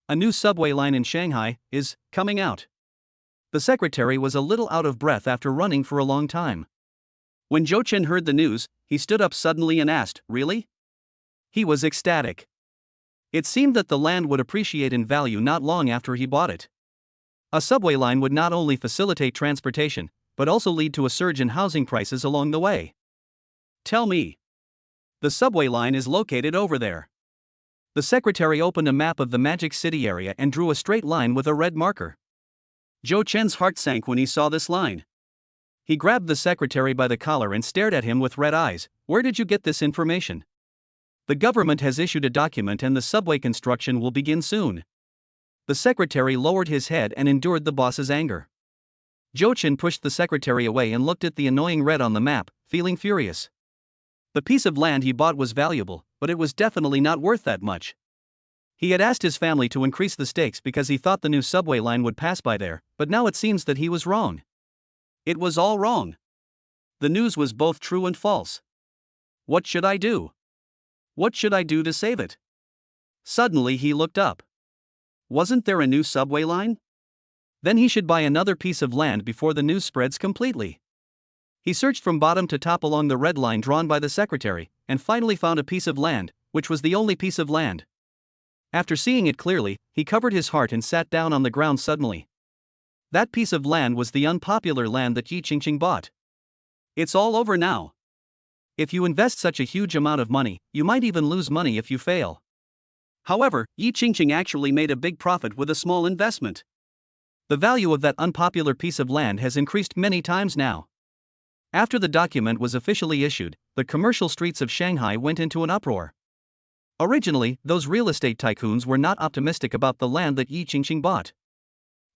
a new subway line in Shanghai is coming out." The secretary was a little out of breath after running for a long time. When Zhou Chen heard the news, he stood up suddenly and asked, "Really?" He was ecstatic. It seemed that the land would appreciate in value not long after he bought it. A subway line would not only facilitate transportation, but also lead to a surge in housing prices along the way. "Tell me." "The subway line is located over there." The secretary opened a map of the Magic City area and drew a straight line with a red marker. Zhou Chen's heart sank when he saw this line. He grabbed the secretary by the collar and stared at him with red eyes. "Where did you get this information?" "The government has issued a document and the subway construction will begin soon." The secretary lowered his head and endured the boss's anger. Zhou Chen pushed the secretary away and looked at the annoying red on the map, feeling furious. The piece of land he bought was valuable, but it was definitely not worth that much. He had asked his family to increase the stakes because he thought the new subway line would pass by there, but now it seems that he was wrong. It was all wrong. The news was both true and false. What should I do? What should I do to save it? Suddenly he looked up. Wasn't there a new subway line? Then he should buy another piece of land before the news spreads completely. He searched from bottom to top along the red line drawn by the secretary, and finally found a piece of land, which was the only piece of land. After seeing it clearly, he covered his heart and sat down on the ground suddenly. That piece of land was the unpopular land that Yi Qingqing bought. It's all over now. If you invest such a huge amount of money, you might even lose money if you fail. However, Yi Qingqing actually made a big profit with a small investment. The value of that unpopular piece of land has increased many times now. After the document was officially issued, the commercial streets of Shanghai went into an uproar. Originally, those real estate tycoons were not optimistic about the land that Yi Qingqing bought.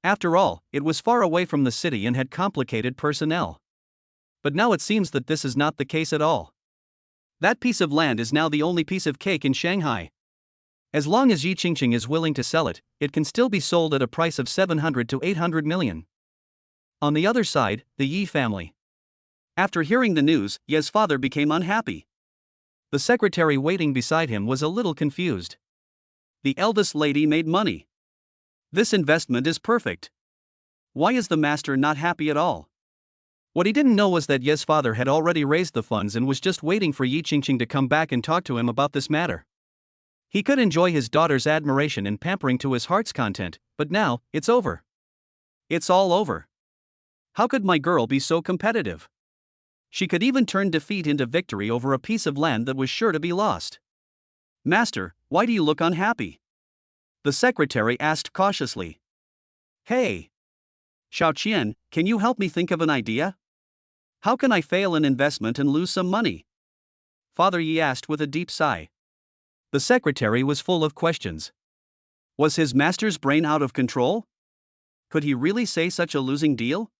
After all, it was far away from the city and had complicated personnel. But now it seems that this is not the case at all. That piece of land is now the only piece of cake in Shanghai. As long as Yi Qingqing is willing to sell it, it can still be sold at a price of 700 to 800 million. On the other side, the Yi family. After hearing the news, Ye's father became unhappy. The secretary waiting beside him was a little confused. The eldest lady made money. This investment is perfect. Why is the master not happy at all? What he didn't know was that Ye's father had already raised the funds and was just waiting for Yi Qingqing to come back and talk to him about this matter. He could enjoy his daughter's admiration and pampering to his heart's content, but now, it's over. It's all over. How could my girl be so competitive? She could even turn defeat into victory over a piece of land that was sure to be lost. "Master, why do you look unhappy?" the secretary asked cautiously. "Hey, Xiaoqian, can you help me think of an idea? How can I fail an investment and lose some money?" Father Yi asked with a deep sigh. The secretary was full of questions. Was his master's brain out of control? Could he really say such a losing deal?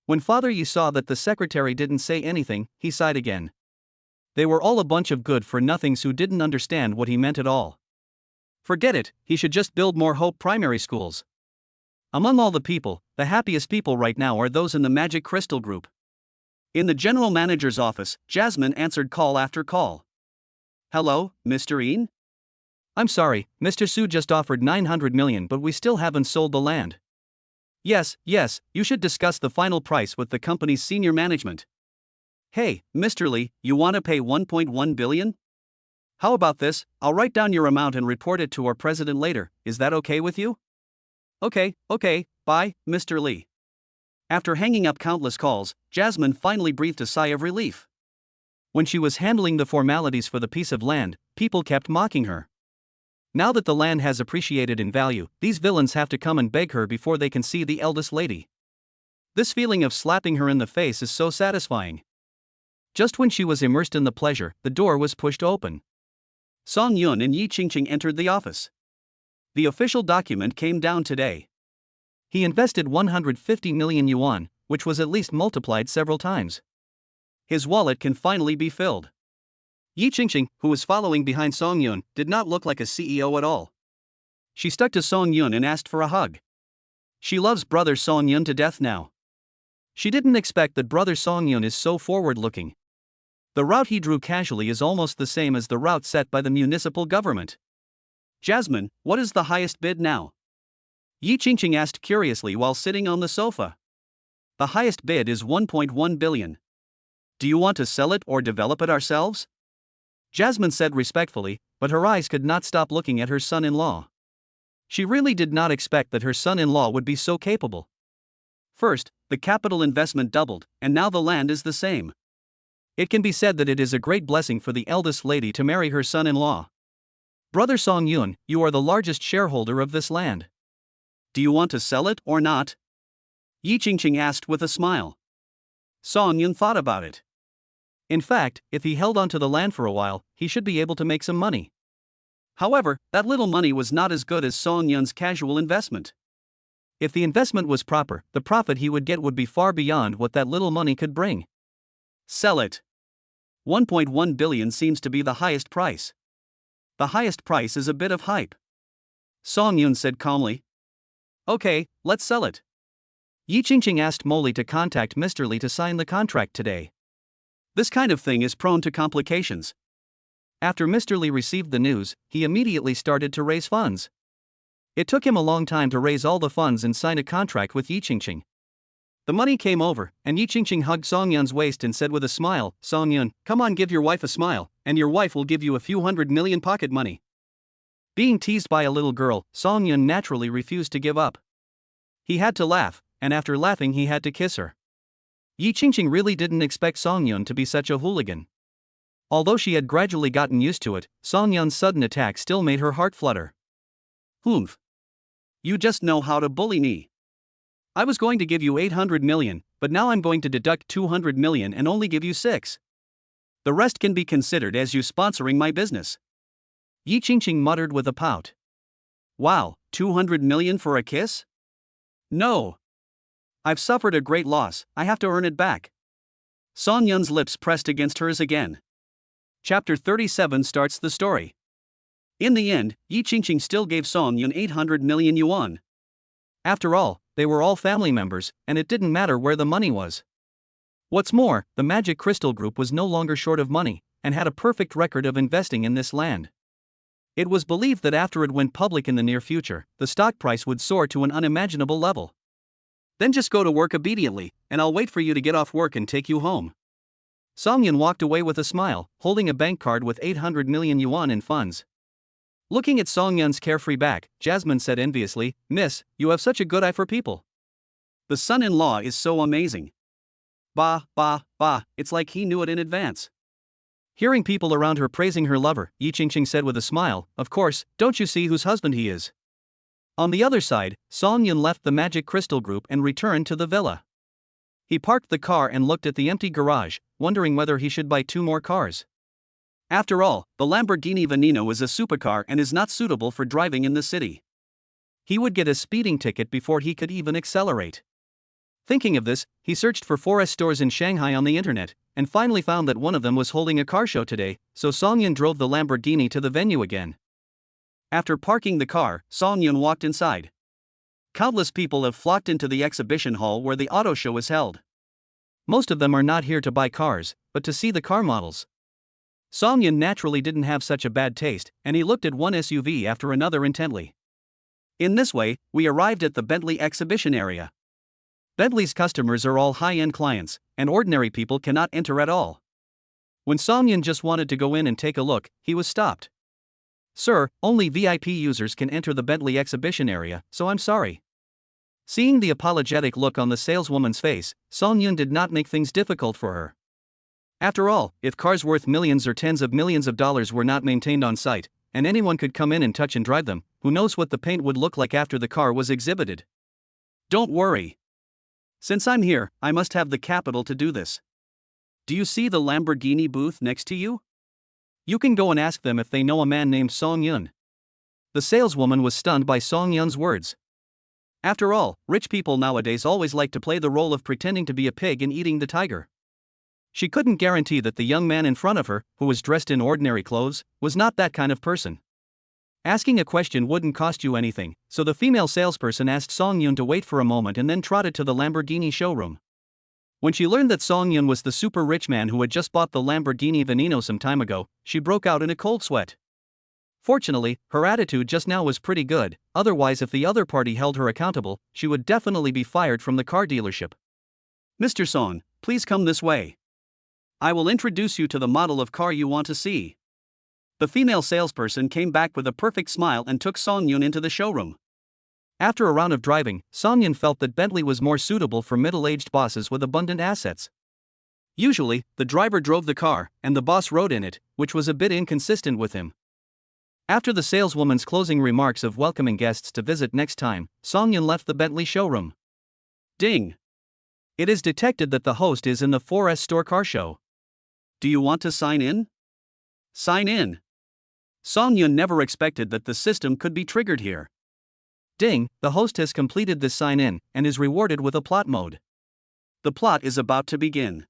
When Father Yi saw that the secretary didn't say anything, he sighed again. They were all a bunch of good-for-nothings who didn't understand what he meant at all. Forget it, he should just build more Hope primary schools. Among all the people, the happiest people right now are those in the Magic Crystal Group. In the general manager's office, Jasmine answered call after call. Hello, Mr. Ian? I'm sorry, Mr. Su just offered 900 million, but we still haven't sold the land. Yes, you should discuss the final price with the company's senior management. Hey, Mr. Lee, you want to pay 1.1 billion? How about this? I'll write down your amount and report it to our president later. Is that okay with you? Okay, bye, Mr. Lee. After hanging up countless calls, Jasmine finally breathed a sigh of relief. When she was handling the formalities for the piece of land, people kept mocking her. Now that the land has appreciated in value, these villains have to come and beg her before they can see the eldest lady. This feeling of slapping her in the face is so satisfying. Just when she was immersed in the pleasure, the door was pushed open. Song Yun and Yi Qingqing entered the office. The official document came down today. He invested 150 million yuan, which was at least multiplied several times. His wallet can finally be filled. Yi Qingqing, who was following behind Song Yun, did not look like a CEO at all. She stuck to Song Yun and asked for a hug. She loves brother Song Yun to death now. She didn't expect that brother Song Yun is so forward-looking. The route he drew casually is almost the same as the route set by the municipal government. Jasmine, what is the highest bid now? Yi Qingqing asked curiously while sitting on the sofa. The highest bid is 1.1 billion. Do you want to sell it or develop it ourselves? Jasmine said respectfully, but her eyes could not stop looking at her son-in-law. She really did not expect that her son-in-law would be so capable. First, the capital investment doubled, and now the land is the same. It can be said that it is a great blessing for the eldest lady to marry her son-in-law. Brother Song Yun, you are the largest shareholder of this land. Do you want to sell it or not? Yi Qingqing asked with a smile. Song Yun thought about it. In fact, if he held on to the land for a while, he should be able to make some money. However, that little money was not as good as Song Yun's casual investment. If the investment was proper, the profit he would get would be far beyond what that little money could bring. Sell it. 1.1 billion seems to be the highest price. The highest price is a bit of hype. Song Yun said calmly. Okay, let's sell it. Yi Qingqing asked Molly to contact Mr. Lee to sign the contract today. This kind of thing is prone to complications. After Mr. Lee received the news, he immediately started to raise funds. It took him a long time to raise all the funds and sign a contract with Yi Qingqing. The money came over, and Yi Qingqing hugged Song Yun's waist and said with a smile, Song Yun, come on, give your wife a smile, and your wife will give you a few 100 million pocket money. Being teased by a little girl, Song Yun naturally refused to give up. He had to laugh, and after laughing he had to kiss her. Yi Qingqing really didn't expect Song Yun to be such a hooligan. Although she had gradually gotten used to it, Song Yun's sudden attack still made her heart flutter. Humph. You just know how to bully me. I was going to give you 800 million, but now I'm going to deduct 200 million and only give you 6. The rest can be considered as you sponsoring my business. Yi Qingqing muttered with a pout. Wow, 200 million for a kiss? No. I've suffered a great loss, I have to earn it back. Song Yun's lips pressed against hers again. Chapter 37 starts the story. In the end, Yi Qingqing still gave Song Yun 800 million yuan. After all, they were all family members, and it didn't matter where the money was. What's more, the Magic Crystal Group was no longer short of money, and had a perfect record of investing in this land. It was believed that after it went public in the near future, the stock price would soar to an unimaginable level. Then just go to work obediently, and I'll wait for you to get off work and take you home. Song Yun walked away with a smile, holding a bank card with 800 million yuan in funds. Looking at Song Yun's carefree back, Jasmine said enviously, Miss, you have such a good eye for people. The son-in-law is so amazing. Bah, it's like he knew it in advance. Hearing people around her praising her lover, Yi Qingqing said with a smile, of course, don't you see whose husband he is? On the other side, Song Yun left the Magic Crystal Group and returned to the villa. He parked the car and looked at the empty garage, wondering whether he should buy 2 more cars. After all, the Lamborghini Veneno is a supercar and is not suitable for driving in the city. He would get a speeding ticket before he could even accelerate. Thinking of this, he searched for 4S stores in Shanghai on the internet, and finally found that one of them was holding a car show today, so Song Yun drove the Lamborghini to the venue again. After parking the car, Song Yun walked inside. Countless people have flocked into the exhibition hall where the auto show is held. Most of them are not here to buy cars, but to see the car models. Song Yun naturally didn't have such a bad taste, and he looked at one SUV after another intently. In this way, we arrived at the Bentley exhibition area. Bentley's customers are all high-end clients, and ordinary people cannot enter at all. When Song Yun just wanted to go in and take a look, he was stopped. "Sir, only VIP users can enter the Bentley exhibition area, so I'm sorry." Seeing the apologetic look on the saleswoman's face, Song Yun did not make things difficult for her. After all, if cars worth millions or tens of millions of dollars were not maintained on site, and anyone could come in and touch and drive them, who knows what the paint would look like after the car was exhibited? "Don't worry. Since I'm here, I must have the capital to do this. Do you see the Lamborghini booth next to you? You can go and ask them if they know a man named Song Yun." The saleswoman was stunned by Song Yun's words. After all, rich people nowadays always like to play the role of pretending to be a pig and eating the tiger. She couldn't guarantee that the young man in front of her, who was dressed in ordinary clothes, was not that kind of person. Asking a question wouldn't cost you anything, so the female salesperson asked Song Yun to wait for a moment and then trotted to the Lamborghini showroom. When she learned that Song Yun was the super rich man who had just bought the Lamborghini Veneno some time ago, she broke out in a cold sweat. Fortunately, her attitude just now was pretty good, otherwise if the other party held her accountable, she would definitely be fired from the car dealership. "Mr. Song, please come this way. I will introduce you to the model of car you want to see." The female salesperson came back with a perfect smile and took Song Yun into the showroom. After a round of driving, Song Yun felt that Bentley was more suitable for middle-aged bosses with abundant assets. Usually, the driver drove the car, and the boss rode in it, which was a bit inconsistent with him. After the saleswoman's closing remarks of welcoming guests to visit next time, Song Yun left the Bentley showroom. Ding! It is detected that the host is in the 4S store car show. Do you want to sign in? Sign in. Song Yun never expected that the system could be triggered here. Ding, the host has completed this sign-in, and is rewarded with a plot mode. The plot is about to begin.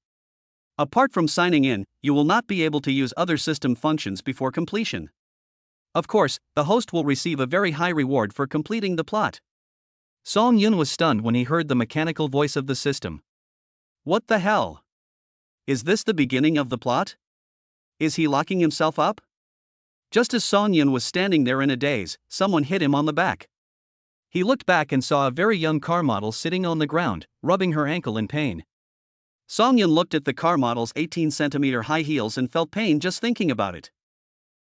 Apart from signing in, you will not be able to use other system functions before completion. Of course, the host will receive a very high reward for completing the plot. Song Yun was stunned when he heard the mechanical voice of the system. What the hell? Is this the beginning of the plot? Is he locking himself up? Just as Song Yun was standing there in a daze, someone hit him on the back. He looked back and saw a very young car model sitting on the ground, rubbing her ankle in pain. Song Yun looked at the car model's 18-centimeter high heels and felt pain just thinking about it.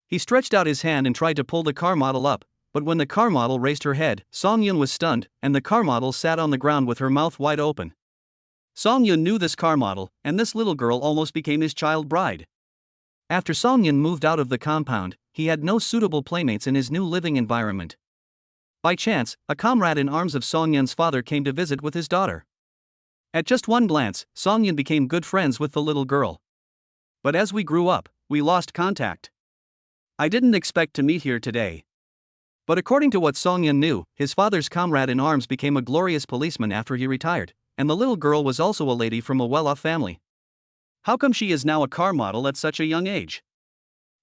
He stretched out his hand and tried to pull the car model up, but when the car model raised her head, Song Yun was stunned, and the car model sat on the ground with her mouth wide open. Song Yun knew this car model, and this little girl almost became his child bride. After Song Yun moved out of the compound, he had no suitable playmates in his new living environment. By chance, a comrade in arms of Song Yun's father came to visit with his daughter. At just one glance, Song Yun became good friends with the little girl. But as we grew up, we lost contact. I didn't expect to meet here today. But according to what Song Yun knew, his father's comrade in arms became a glorious policeman after he retired, and the little girl was also a lady from a well-off family. How come she is now a car model at such a young age?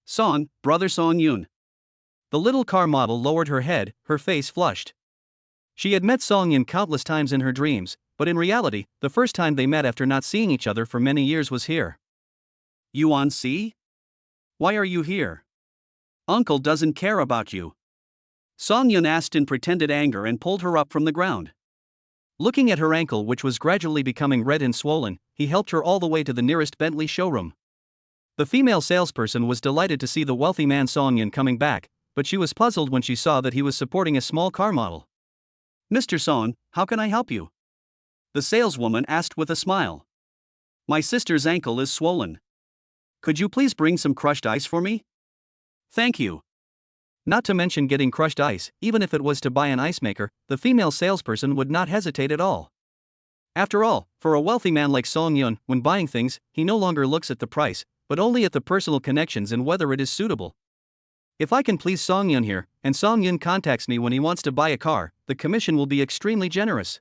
Song, brother Song Yun. The little car model lowered her head, her face flushed. She had met Song Yun countless times in her dreams, but in reality, the first time they met after not seeing each other for many years was here. Yuan Si? Why are you here? Uncle doesn't care about you. Song Yun asked in pretended anger and pulled her up from the ground. Looking at her ankle, which was gradually becoming red and swollen, he helped her all the way to the nearest Bentley showroom. The female salesperson was delighted to see the wealthy man Song Yun coming back, but she was puzzled when she saw that he was supporting a small car model. Mr. Song, how can I help you? The saleswoman asked with a smile. My sister's ankle is swollen. Could you please bring some crushed ice for me? Thank you. Not to mention getting crushed ice, even if it was to buy an ice maker, the female salesperson would not hesitate at all. After all, for a wealthy man like Song Yun, when buying things, he no longer looks at the price, but only at the personal connections and whether it is suitable. If I can please Song Yun here, and Song Yun contacts me when he wants to buy a car, the commission will be extremely generous.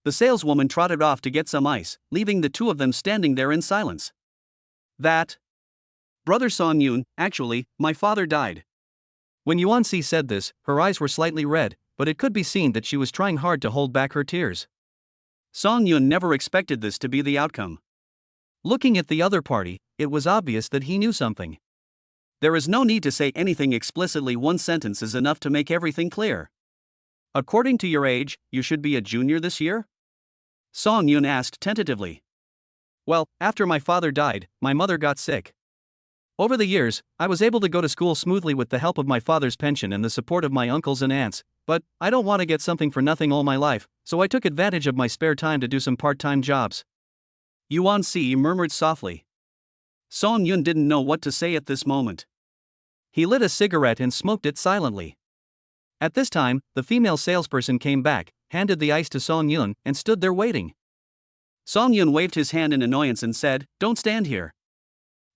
The saleswoman trotted off to get some ice, leaving the two of them standing there in silence. That. Brother Song Yun, actually, my father died. When Yuan Si said this, her eyes were slightly red, but it could be seen that she was trying hard to hold back her tears. Song Yun never expected this to be the outcome. Looking at the other party, it was obvious that he knew something. There is no need to say anything explicitly, one sentence is enough to make everything clear. According to your age, you should be a junior this year? Song Yun asked tentatively. Well, after my father died, my mother got sick. Over the years, I was able to go to school smoothly with the help of my father's pension and the support of my uncles and aunts, but I don't want to get something for nothing all my life, so I took advantage of my spare time to do some part-time jobs. Yuan Si murmured softly. Song Yun didn't know what to say at this moment. He lit a cigarette and smoked it silently. At this time, the female salesperson came back, handed the ice to Song Yun, and stood there waiting. Song Yun waved his hand in annoyance and said, "Don't stand here.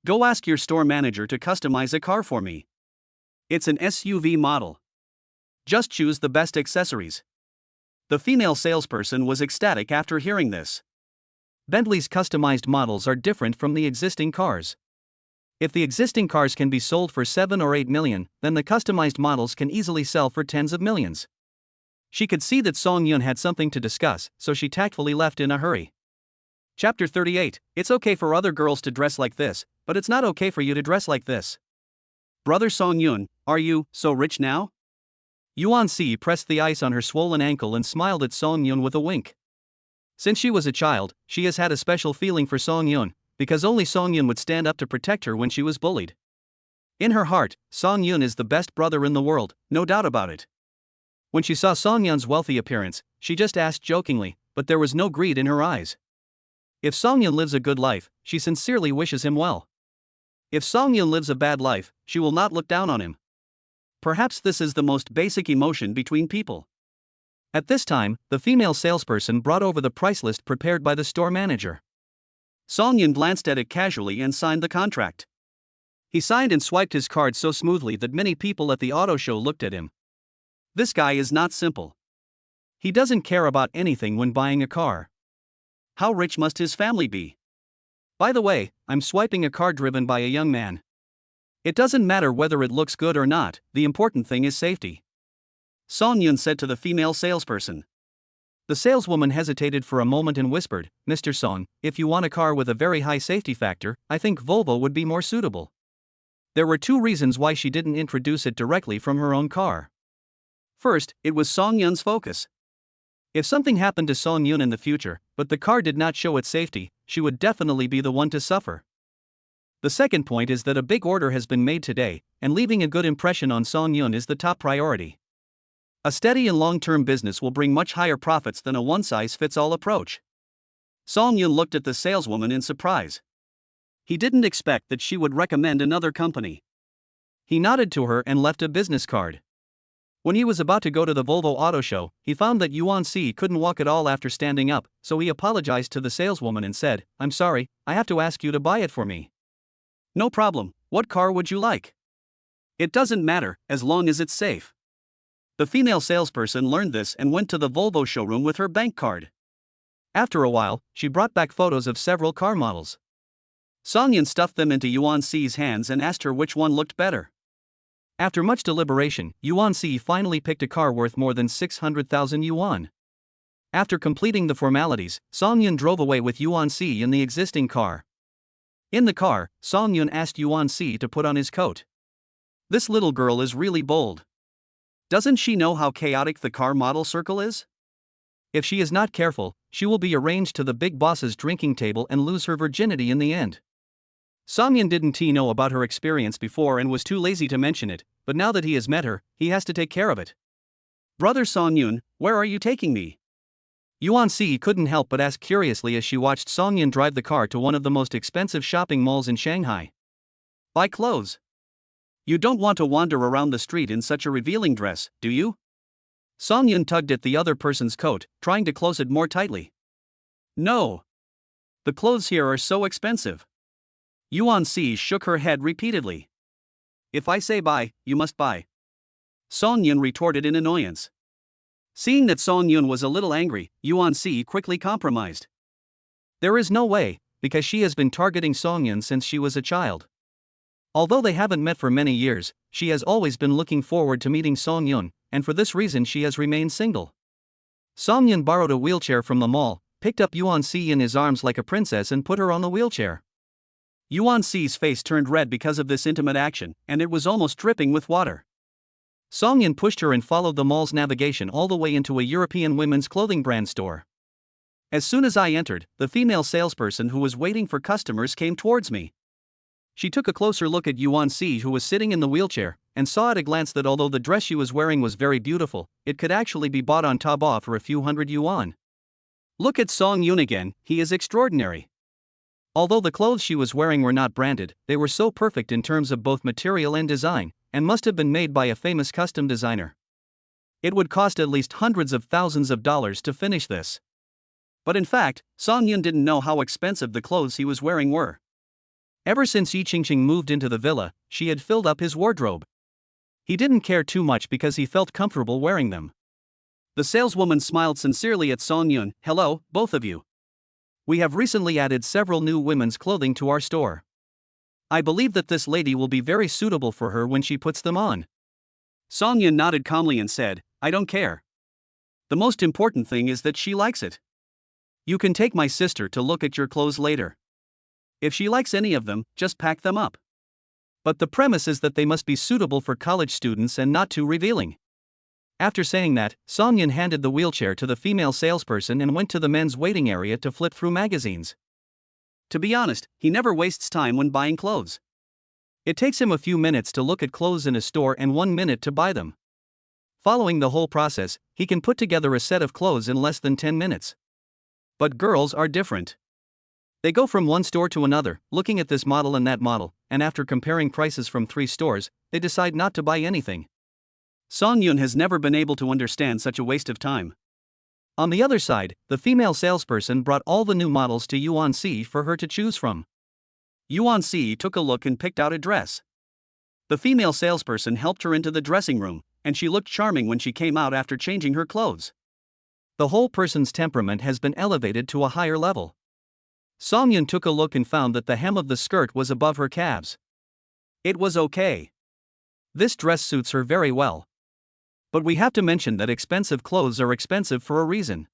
Go ask your store manager to customize a car for me. It's an SUV model. Just choose the best accessories." The female salesperson was ecstatic after hearing this. Bentley's customized models are different from the existing cars. If the existing cars can be sold for 7 or 8 million, then the customized models can easily sell for tens of millions. She could see that Song Yun had something to discuss, so she tactfully left in a hurry. Chapter 38. It's okay for other girls to dress like this, but it's not okay for you to dress like this. Brother Song Yun, are you so rich now? Yuan Si pressed the ice on her swollen ankle and smiled at Song Yun with a wink. Since she was a child, she has had a special feeling for Song Yun, because only Song Yun would stand up to protect her when she was bullied. In her heart, Song Yun is the best brother in the world, no doubt about it. When she saw Song Yun's wealthy appearance, she just asked jokingly, but there was no greed in her eyes. If Song Yun lives a good life, she sincerely wishes him well. If Song Yun lives a bad life, she will not look down on him. Perhaps this is the most basic emotion between people. At this time, the female salesperson brought over the price list prepared by the store manager. Song Yun glanced at it casually and signed the contract. He signed and swiped his card so smoothly that many people at the auto show looked at him. This guy is not simple. He doesn't care about anything when buying a car. How rich must his family be? By the way, I'm swiping a car driven by a young man. It doesn't matter whether it looks good or not, the important thing is safety. Song Yun said to the female salesperson. The saleswoman hesitated for a moment and whispered, "Mr. Song, if you want a car with a very high safety factor, I think Volvo would be more suitable." There were two reasons why she didn't introduce it directly from her own car. First, it was Song Yun's focus. If something happened to Song Yun in the future, but the car did not show its safety, she would definitely be the one to suffer. The second point is that a big order has been made today, and leaving a good impression on Song Yun is the top priority. A steady and long-term business will bring much higher profits than a one-size-fits-all approach. Song Yun looked at the saleswoman in surprise. He didn't expect that she would recommend another company. He nodded to her and left a business card. When he was about to go to the Volvo Auto Show, he found that Yuan Si couldn't walk at all after standing up, so he apologized to the saleswoman and said, "I'm sorry, I have to ask you to buy it for me." "No problem, what car would you like?" "It doesn't matter, as long as it's safe." The female salesperson learned this and went to the Volvo showroom with her bank card. After a while, she brought back photos of several car models. Song Yun stuffed them into Yuan Si's hands and asked her which one looked better. After much deliberation, Yuan Si finally picked a car worth more than 600,000 yuan. After completing the formalities, Song Yun drove away with Yuan Si in the existing car. In the car, Song Yun asked Yuan Si to put on his coat. This little girl is really bold. Doesn't she know how chaotic the car model circle is? If she is not careful, she will be arranged to the big boss's drinking table and lose her virginity in the end. Song Yun didn't know about her experience before and was too lazy to mention it, but now that he has met her, he has to take care of it. "Brother Song Yun, where are you taking me?" Yuan Si couldn't help but ask curiously as she watched Song Yun drive the car to one of the most expensive shopping malls in Shanghai. "Buy clothes. You don't want to wander around the street in such a revealing dress, do you?" Song Yun tugged at the other person's coat, trying to close it more tightly. "No. The clothes here are so expensive." Yuan Si shook her head repeatedly. "If I say buy, you must buy." Song Yun retorted in annoyance. Seeing that Song Yun was a little angry, Yuan Si quickly compromised. There is no way, because she has been targeting Song Yun since she was a child. Although they haven't met for many years, she has always been looking forward to meeting Song Yun, and for this reason she has remained single. Song Yun borrowed a wheelchair from the mall, picked up Yuan Si in his arms like a princess and put her on the wheelchair. Yuan Si's face turned red because of this intimate action, and it was almost dripping with water. Song Yun pushed her and followed the mall's navigation all the way into a European women's clothing brand store. As soon as I entered, the female salesperson who was waiting for customers came towards me. She took a closer look at Yuan Si, who was sitting in the wheelchair, and saw at a glance that although the dress she was wearing was very beautiful, it could actually be bought on Taobao for a few hundred yuan. Look at Song Yun again, he is extraordinary. Although the clothes she was wearing were not branded, they were so perfect in terms of both material and design, and must have been made by a famous custom designer. It would cost at least hundreds of thousands of dollars to finish this. But in fact, Song Yun didn't know how expensive the clothes he was wearing were. Ever since Yi Qingqing moved into the villa, she had filled up his wardrobe. He didn't care too much because he felt comfortable wearing them. The saleswoman smiled sincerely at Song Yun. "Hello, both of you. We have recently added several new women's clothing to our store. I believe that this lady will be very suitable for her when she puts them on." Song Yun nodded calmly and said, "I don't care. The most important thing is that she likes it. You can take my sister to look at your clothes later. If she likes any of them, just pack them up. But the premise is that they must be suitable for college students and not too revealing." After saying that, Song Yun handed the wheelchair to the female salesperson and went to the men's waiting area to flip through magazines. To be honest, he never wastes time when buying clothes. It takes him a few minutes to look at clothes in a store and 1 minute to buy them. Following the whole process, he can put together a set of clothes in less than 10 minutes. But girls are different. They go from one store to another, looking at this model and that model, and after comparing prices from 3 stores, they decide not to buy anything. Song Yun has never been able to understand such a waste of time. On the other side, the female salesperson brought all the new models to Yuan Si for her to choose from. Yuan Si took a look and picked out a dress. The female salesperson helped her into the dressing room, and she looked charming when she came out after changing her clothes. The whole person's temperament has been elevated to a higher level. Song Yun took a look and found that the hem of the skirt was above her calves. It was okay. This dress suits her very well. But we have to mention that expensive clothes are expensive for a reason.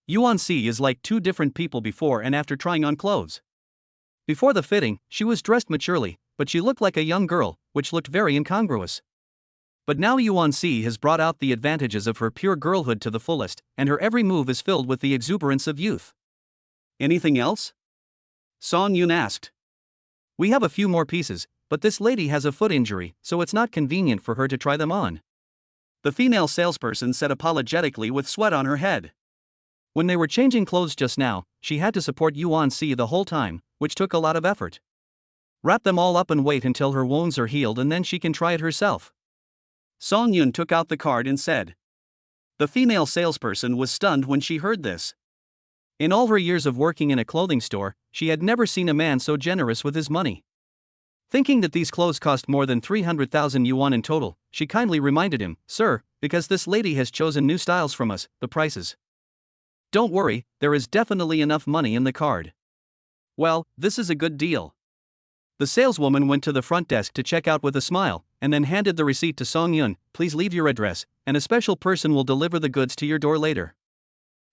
Yuan Si is like 2 different people before and after trying on clothes. Before the fitting, she was dressed maturely, but she looked like a young girl, which looked very incongruous. But now Yuan Si has brought out the advantages of her pure girlhood to the fullest, and her every move is filled with the exuberance of youth. "Anything else?" Song Yun asked. "We have a few more pieces, but this lady has a foot injury, so it's not convenient for her to try them on," the female salesperson said apologetically with sweat on her head. When they were changing clothes just now, she had to support Yuan Si the whole time, which took a lot of effort. Wrap them all up and wait until her wounds are healed and then she can try it herself. Song Yun took out the card and said. The female salesperson was stunned when she heard this. In all her years of working in a clothing store, she had never seen a man so generous with his money. Thinking that these clothes cost more than 300,000 yuan in total, she kindly reminded him, "Sir, because this lady has chosen new styles from us, the prices. Don't worry, there is definitely enough money in the card." "Well, this is a good deal." The saleswoman went to the front desk to check out with a smile, and then handed the receipt to Song Yun. "Please leave your address, and a special person will deliver the goods to your door later."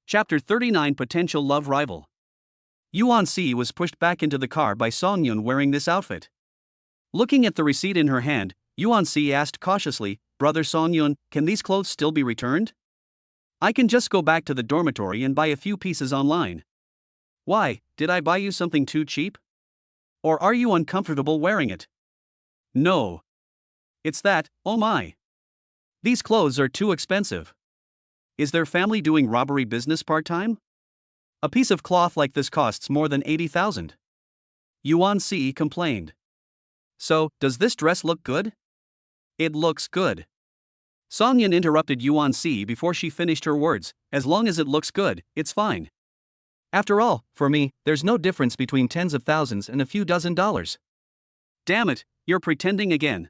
Chapter 39 Potential Love Rival. Yuan Si was pushed back into the car by Song Yun wearing this outfit. Looking at the receipt in her hand, Yuan Si asked cautiously, "Brother Song Yun, can these clothes still be returned? I can just go back to the dormitory and buy a few pieces online." "Why, did I buy you something too cheap? Or are you uncomfortable wearing it?" "No. It's that, oh my. These clothes are too expensive. Is their family doing robbery business part-time? A piece of cloth like this costs more than 80,000. Yuan Si complained. "So, does this dress look good?" "It looks good." Song Yun interrupted Yuan Si before she finished her words. "As long as it looks good, it's fine. After all, for me, there's no difference between tens of thousands and a few dozen dollars." "Damn it, you're pretending again."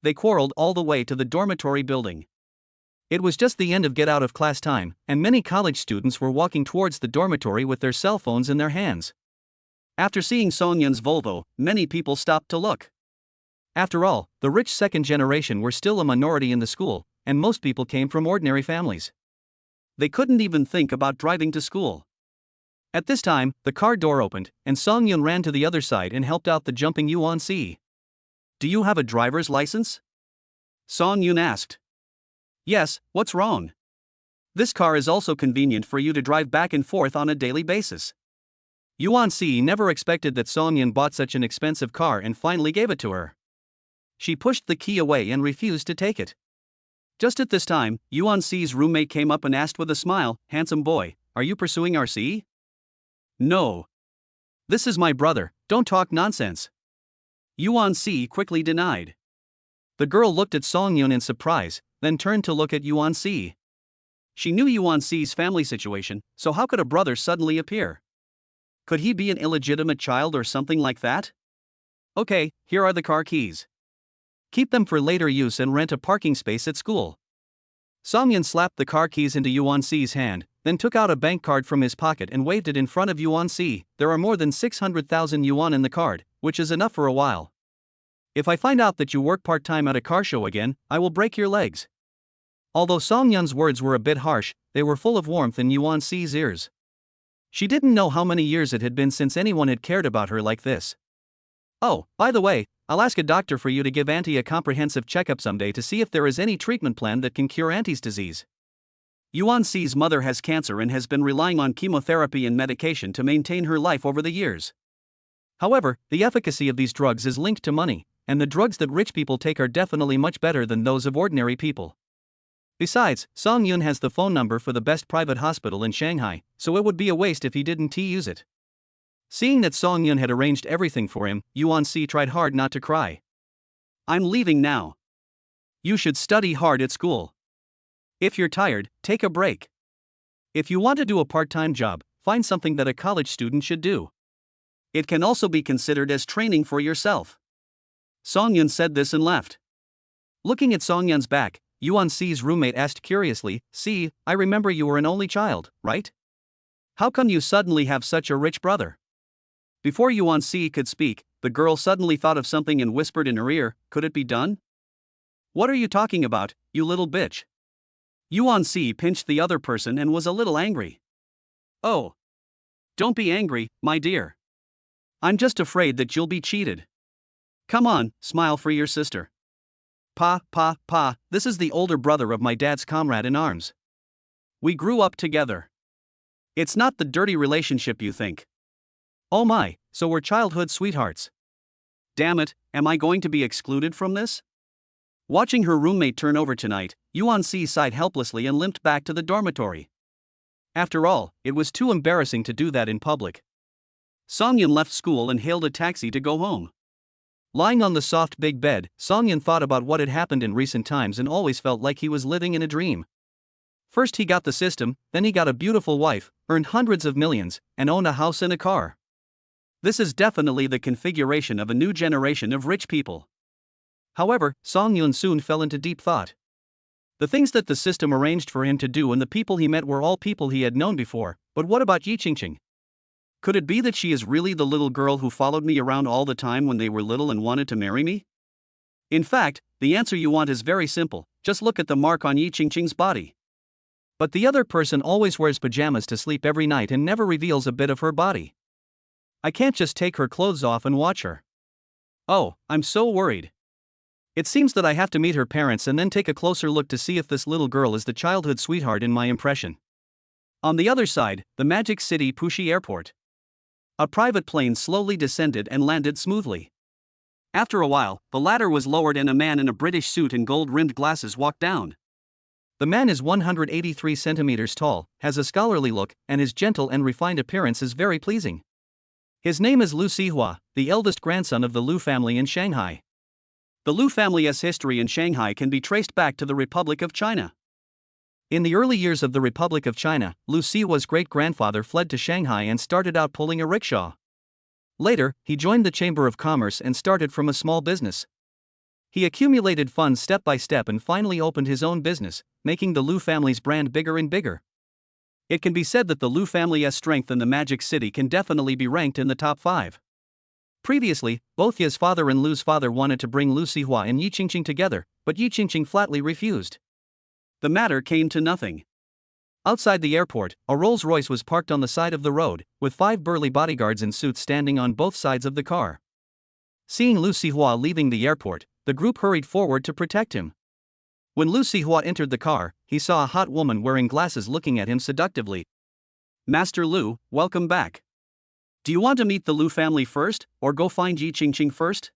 They quarreled all the way to the dormitory building. It was just the end of get-out-of-class time, and many college students were walking towards the dormitory with their cell phones in their hands. After seeing Song Yun's Volvo, many people stopped to look. After all, the rich second generation were still a minority in the school, and most people came from ordinary families. They couldn't even think about driving to school. At this time, the car door opened, and Song Yun ran to the other side and helped out the jumping Yuan Si. "Do you have a driver's license?" Song Yun asked. "Yes, what's wrong? This car is also convenient for you to drive back and forth on a daily basis." Yuan Si never expected that Song Yun bought such an expensive car and finally gave it to her. She pushed the key away and refused to take it. Just at this time, Yuan Si's roommate came up and asked with a smile, "Handsome boy, are you pursuing RC?" "No. This is my brother, don't talk nonsense." Yuan Si quickly denied. The girl looked at Song Yun in surprise, then turned to look at Yuan Si. She knew Yuan Si's family situation, so how could a brother suddenly appear? Could he be an illegitimate child or something like that? "Okay, here are the car keys. Keep them for later use and rent a parking space at school." Song Yun slapped the car keys into Yuan Si's hand, then took out a bank card from his pocket and waved it in front of Yuan Si. "There are more than 600,000 yuan in the card, which is enough for a while. If I find out that you work part-time at a car show again, I will break your legs." Although Song Yun's words were a bit harsh, they were full of warmth in Yuan Si's ears. She didn't know how many years it had been since anyone had cared about her like this. "Oh, by the way, I'll ask a doctor for you to give Auntie a comprehensive checkup someday to see if there is any treatment plan that can cure Auntie's disease. Yuan Si's mother has cancer and has been relying on chemotherapy and medication to maintain her life over the years. However, the efficacy of these drugs is linked to money, and the drugs that rich people take are definitely much better than those of ordinary people. Besides, Song Yun has the phone number for the best private hospital in Shanghai, so it would be a waste if he didn't use it." Seeing that Song Yun had arranged everything for him, Yuan Si tried hard not to cry. "I'm leaving now. You should study hard at school. If you're tired, take a break. If you want to do a part-time job, find something that a college student should do. It can also be considered as training for yourself." Song Yun said this and left. Looking at Song Yun's back, Yuan Si's roommate asked curiously, "See, I remember you were an only child, right? How come you suddenly have such a rich brother?" Before Yuan Si could speak, the girl suddenly thought of something and whispered in her ear, "Could it be done?" "What are you talking about, you little bitch?" Yuan Si pinched the other person and was a little angry. "Oh. Don't be angry, my dear. I'm just afraid that you'll be cheated. Come on, smile for your sister. Pa, this is the older brother of my dad's comrade in arms. We grew up together. It's not the dirty relationship you think. Oh my, so we're childhood sweethearts. Damn it, am I going to be excluded from this?" Watching her roommate turn over tonight, Yuan Si sighed helplessly and limped back to the dormitory. After all, it was too embarrassing to do that in public. Song Yun left school and hailed a taxi to go home. Lying on the soft big bed, Song Yun thought about what had happened in recent times and always felt like he was living in a dream. First he got the system, then he got a beautiful wife, earned hundreds of millions, and owned a house and a car. This is definitely the configuration of a new generation of rich people. However, Song Yun soon fell into deep thought. The things that the system arranged for him to do and the people he met were all people he had known before, but what about Yi Qingqing? Could it be that she is really the little girl who followed me around all the time when they were little and wanted to marry me? In fact, the answer you want is very simple, just look at the mark on Yi Qingqing's body. But the other person always wears pajamas to sleep every night and never reveals a bit of her body. I can't just take her clothes off and watch her. Oh, I'm so worried. It seems that I have to meet her parents and then take a closer look to see if this little girl is the childhood sweetheart in my impression. On the other side, the Magic City Puxi Airport. A private plane slowly descended and landed smoothly. After a while, the ladder was lowered and a man in a British suit and gold-rimmed glasses walked down. The man is 183 centimeters tall, has a scholarly look, and his gentle and refined appearance is very pleasing. His name is Lu Sihua, the eldest grandson of the Lu family in Shanghai. The Lu family's history in Shanghai can be traced back to the Republic of China. In the early years of the Republic of China, Lu Sihua's great-grandfather fled to Shanghai and started out pulling a rickshaw. Later, he joined the Chamber of Commerce and started from a small business. He accumulated funds step by step and finally opened his own business, making the Lu family's brand bigger and bigger. It can be said that the Lu family's strength in the Magic City can definitely be ranked in the top 5. Previously, both Ye's father and Lu's father wanted to bring Lu Sihua and Yi Qingqing together, but Yi Qingqing flatly refused. The matter came to nothing. Outside the airport, a Rolls-Royce was parked on the side of the road, with 5 burly bodyguards in suits standing on both sides of the car. Seeing Lu Sihua leaving the airport, the group hurried forward to protect him. When Lu Sihua entered the car, he saw a hot woman wearing glasses looking at him seductively. "Master Lu, welcome back. Do you want to meet the Lu family first, or go find Yi Qingqing first?"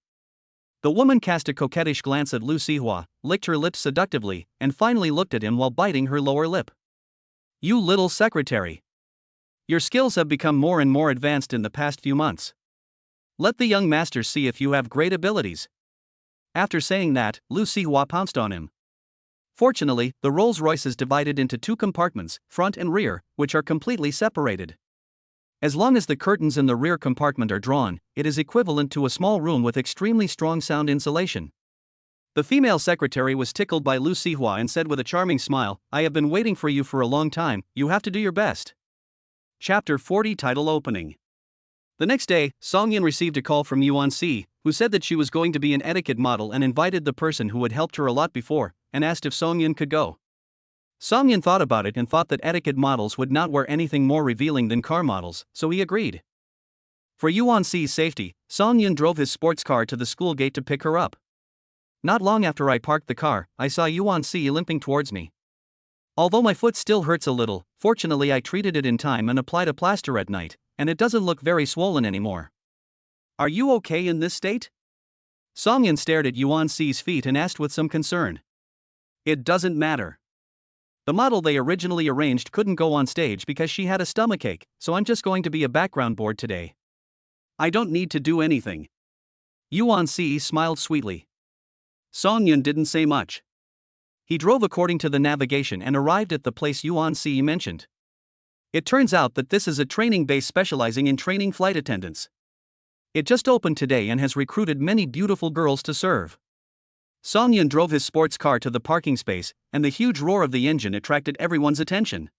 The woman cast a coquettish glance at Lu Sihua, licked her lips seductively, and finally looked at him while biting her lower lip. "You little secretary. Your skills have become more and more advanced in the past few months. Let the young master see if you have great abilities." After saying that, Lu Sihua pounced on him. Fortunately, the Rolls-Royce is divided into 2 compartments, front and rear, which are completely separated. As long as the curtains in the rear compartment are drawn, it is equivalent to a small room with extremely strong sound insulation. The female secretary was tickled by Lu Sihua and said with a charming smile, "I have been waiting for you for a long time, you have to do your best." Chapter 40 Title Opening. The next day, Song Yin received a call from Yuan Si, who said that she was going to be an etiquette model and invited the person who had helped her a lot before, and asked if Song Yin could go. Song Yin thought about it and thought that etiquette models would not wear anything more revealing than car models, so he agreed. For Yuan Si's safety, Song Yin drove his sports car to the school gate to pick her up. Not long after I parked the car, I saw Yuan Si limping towards me. Although my foot still hurts a little, fortunately I treated it in time and applied a plaster at night, and it doesn't look very swollen anymore. "Are you okay in this state?" Song Yin stared at Yuan Si's feet and asked with some concern. "It doesn't matter. The model they originally arranged couldn't go on stage because she had a stomachache, so I'm just going to be a background board today. I don't need to do anything." Yuan Si smiled sweetly. Song Yin didn't say much. He drove according to the navigation and arrived at the place Yuan Si mentioned. It turns out that this is a training base specializing in training flight attendants. It just opened today and has recruited many beautiful girls to serve. Song Yin drove his sports car to the parking space, and the huge roar of the engine attracted everyone's attention.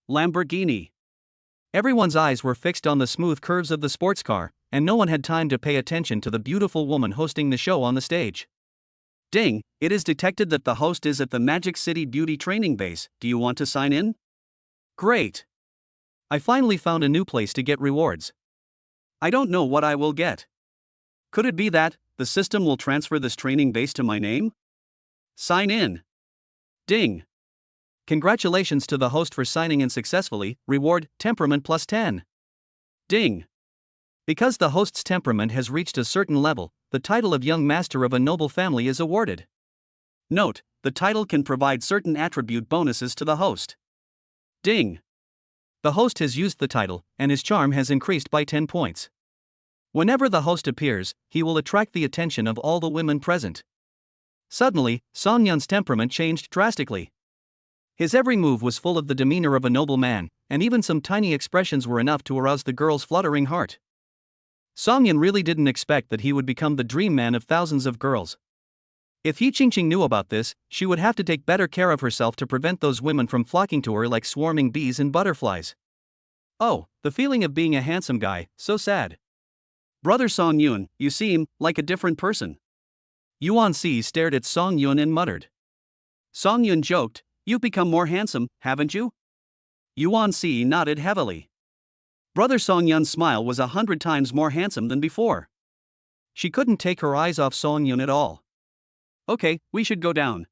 Lamborghini. Everyone's eyes were fixed on the smooth curves of the sports car, and no one had time to pay attention to the beautiful woman hosting the show on the stage. "Ding, it is detected that the host is at the Magic City Beauty Training Base. Do you want to sign in?" "Great. I finally found a new place to get rewards. I don't know what I will get. Could it be that the system will transfer this training base to my name?" "Sign in." Ding. Congratulations to the host for signing in successfully. Reward, temperament plus 10. Ding. Because the host's temperament has reached a certain level, the title of Young Master of a Noble Family is awarded. Note, the title can provide certain attribute bonuses to the host. Ding. The host has used the title, and his charm has increased by 10 points. Whenever the host appears, he will attract the attention of all the women present. Suddenly, Song Yun's temperament changed drastically. His every move was full of the demeanor of a noble man, and even some tiny expressions were enough to arouse the girl's fluttering heart. Song Yun really didn't expect that he would become the dream man of thousands of girls. If Yi Qingqing knew about this, she would have to take better care of herself to prevent those women from flocking to her like swarming bees and butterflies. Oh, the feeling of being a handsome guy, so sad. "Brother Song Yun, you seem like a different person." Yuan Si stared at Song Yun and muttered. Song Yun joked, "You've become more handsome, haven't you?" Yuan Si nodded heavily. Brother Song Yun's smile was 100 times more handsome than before. She couldn't take her eyes off Song Yun at all. "Okay, we should go down."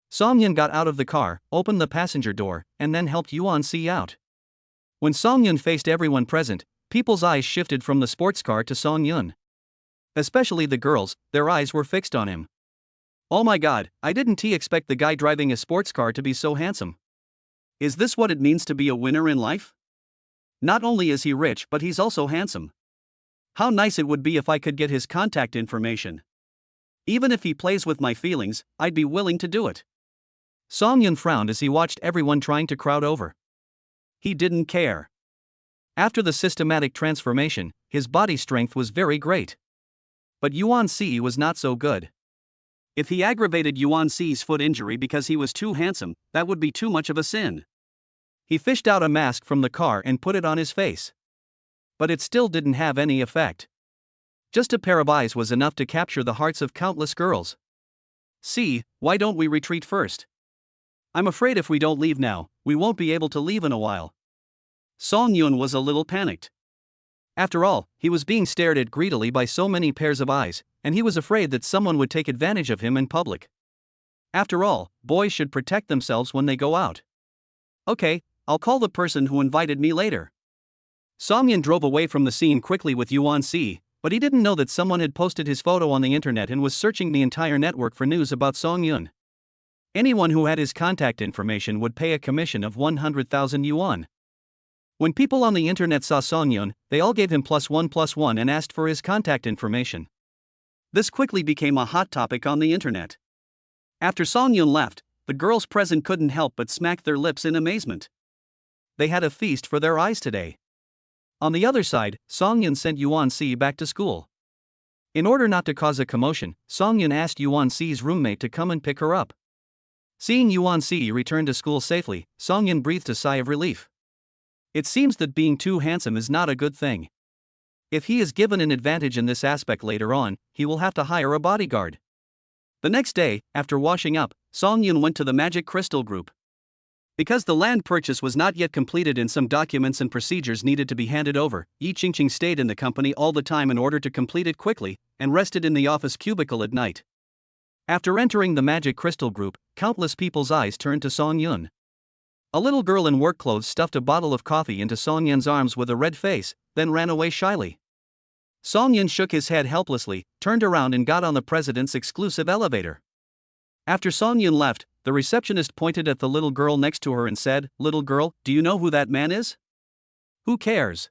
Song Yun got out of the car, opened the passenger door, and then helped Yuan Si out. When Song Yun faced everyone present, people's eyes shifted from the sports car to Song Yun. Especially the girls, their eyes were fixed on him. Oh my god, I didn't expect the guy driving a sports car to be so handsome. Is this what it means to be a winner in life? Not only is he rich, but he's also handsome. How nice it would be if I could get his contact information. Even if he plays with my feelings, I'd be willing to do it. Song Yun frowned as he watched everyone trying to crowd over. He didn't care. After the systematic transformation, his body strength was very great. But Yuan Si was not so good. If he aggravated Yuan Si's foot injury because he was too handsome, that would be too much of a sin. He fished out a mask from the car and put it on his face. But it still didn't have any effect. Just a pair of eyes was enough to capture the hearts of countless girls. "See, why don't we retreat first? I'm afraid if we don't leave now, we won't be able to leave in a while. Song Yun was a little panicked. After all, he was being stared at greedily by so many pairs of eyes, and he was afraid that someone would take advantage of him in public. After all, boys should protect themselves when they go out. Okay, I'll call the person who invited me later. Song Yun drove away from the scene quickly with Yuan Si, but he didn't know that someone had posted his photo on the internet and was searching the entire network for news about Song Yun. Anyone who had his contact information would pay a commission of 100,000 yuan. When people on the internet saw Song Yun, they all gave him +1 and asked for his contact information. This quickly became a hot topic on the internet. After Song Yun left, the girls present couldn't help but smack their lips in amazement. They had a feast for their eyes today. On the other side, Song Yun sent Yuan Si back to school. In order not to cause a commotion, Song Yun asked Yuan Si's roommate to come and pick her up. Seeing Yuan Si return to school safely, Song Yun breathed a sigh of relief. It seems that being too handsome is not a good thing. If he is given an advantage in this aspect later on, he will have to hire a bodyguard. The next day, after washing up, Song Yun went to the Magic Crystal Group. Because the land purchase was not yet completed and some documents and procedures needed to be handed over, Yi Qingqing stayed in the company all the time in order to complete it quickly, and rested in the office cubicle at night. After entering the Magic Crystal Group, countless people's eyes turned to Song Yun. A little girl in work clothes stuffed a bottle of coffee into Song Yun's arms with a red face, then ran away shyly. Song Yun shook his head helplessly, turned around and got on the president's exclusive elevator. After Song Yun left, the receptionist pointed at the little girl next to her and said, "Little girl, do you know who that man is?" "Who cares?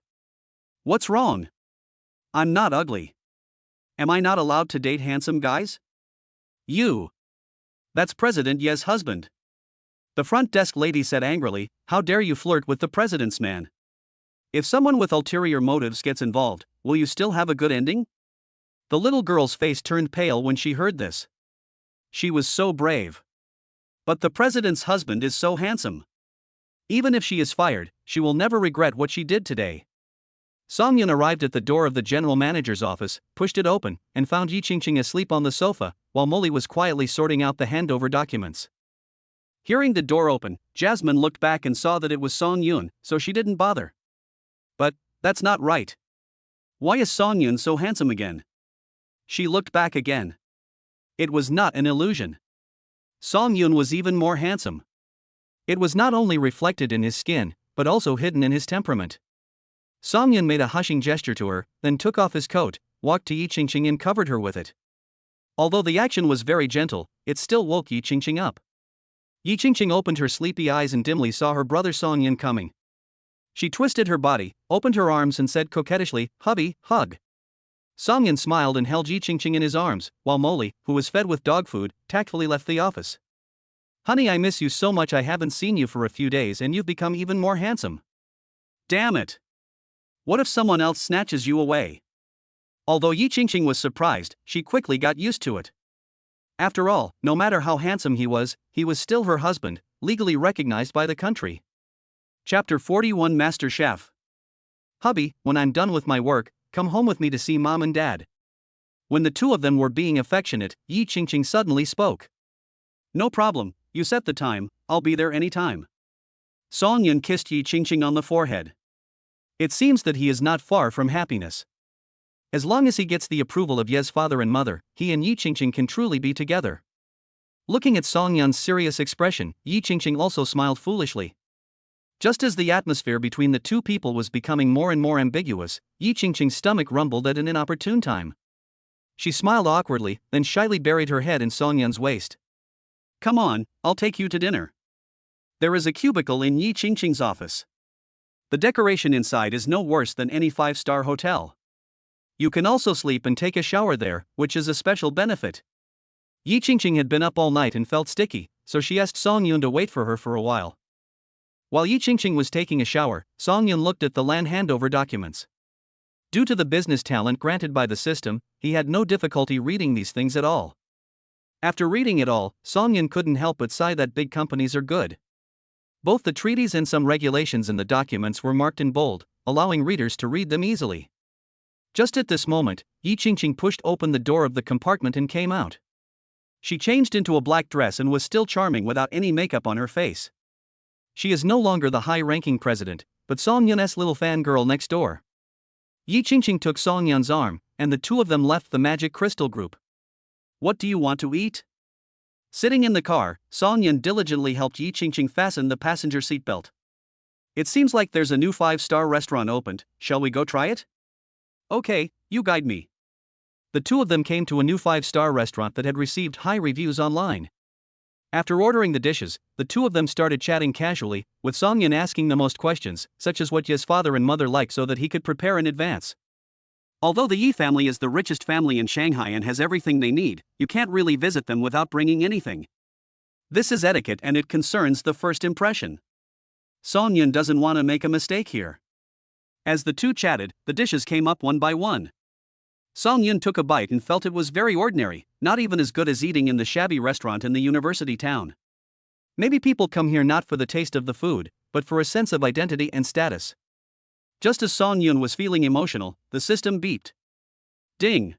What's wrong? I'm not ugly. Am I not allowed to date handsome guys?" "You. That's President Ye's husband." The front desk lady said angrily, "How dare you flirt with the president's man? If someone with ulterior motives gets involved, will you still have a good ending?" The little girl's face turned pale when she heard this. She was so brave. But the president's husband is so handsome. Even if she is fired, she will never regret what she did today. Song Yun arrived at the door of the general manager's office, pushed it open, and found Yi Qingqing asleep on the sofa, while Molly was quietly sorting out the handover documents. Hearing the door open, Jasmine looked back and saw that it was Song Yun, so she didn't bother. But that's not right. Why is Song Yun so handsome again? She looked back again. It was not an illusion. Song Yun was even more handsome. It was not only reflected in his skin, but also hidden in his temperament. Song Yun made a hushing gesture to her, then took off his coat, walked to Yi Qingqing and covered her with it. Although the action was very gentle, it still woke Yi Qingqing up. Yi Qingqing opened her sleepy eyes and dimly saw her brother Song Yun coming. She twisted her body, opened her arms and said coquettishly, "Hubby, hug." Song Yun smiled and held Yi Qingqing in his arms, while Molly, who was fed with dog food, tactfully left the office. "Honey, I miss you so much. I haven't seen you for a few days and you've become even more handsome." "Damn it. What if someone else snatches you away?" Although Yi Qingqing was surprised, she quickly got used to it. After all, no matter how handsome he was still her husband, legally recognized by the country. Chapter 41 Master Chef. "Hubby, when I'm done with my work, come home with me to see Mom and Dad." When the two of them were being affectionate, Yi Qingqing suddenly spoke. "No problem, you set the time, I'll be there anytime." Song Yun kissed Yi Qingqing on the forehead. It seems that he is not far from happiness. As long as he gets the approval of Ye's father and mother, he and Yi Qingqing can truly be together. Looking at Song Yun's serious expression, Yi Qingqing also smiled foolishly. Just as the atmosphere between the two people was becoming more and more ambiguous, Yi Qingqing's stomach rumbled at an inopportune time. She smiled awkwardly, then shyly buried her head in Song Yun's waist. "Come on, I'll take you to dinner." There is a cubicle in Yi Qingqing's office. The decoration inside is no worse than any 5-star hotel. You can also sleep and take a shower there, which is a special benefit. Yi Qingqing had been up all night and felt sticky, so she asked Song Yun to wait for her for a while. While Yi Qingqing was taking a shower, Song Yun looked at the land handover documents. Due to the business talent granted by the system, he had no difficulty reading these things at all. After reading it all, Song Yun couldn't help but sigh that big companies are good. Both the treaties and some regulations in the documents were marked in bold, allowing readers to read them easily. Just at this moment, Yi Qingqing pushed open the door of the compartment and came out. She changed into a black dress and was still charming without any makeup on her face. She is no longer the high-ranking president, but Song Yun's little fangirl next door. Yi Qingqing took Song Yun's arm, and the two of them left the Magic Crystal Group. What do you want to eat? Sitting in the car, Song Yun diligently helped Yi Qingqing fasten the passenger seatbelt. It seems like there's a new 5-star restaurant opened, shall we go try it? Okay, you guide me. The two of them came to a new 5-star restaurant that had received high reviews online. After ordering the dishes, the two of them started chatting casually, with Song Yun asking the most questions, such as what Yi's father and mother like so that he could prepare in advance. Although the Yi family is the richest family in Shanghai and has everything they need, you can't really visit them without bringing anything. This is etiquette and it concerns the first impression. Song Yun doesn't want to make a mistake here. As the two chatted, the dishes came up one by one. Song Yun took a bite and felt it was very ordinary, not even as good as eating in the shabby restaurant in the university town. Maybe people come here not for the taste of the food, but for a sense of identity and status. Just as Song Yun was feeling emotional, the system beeped. Ding!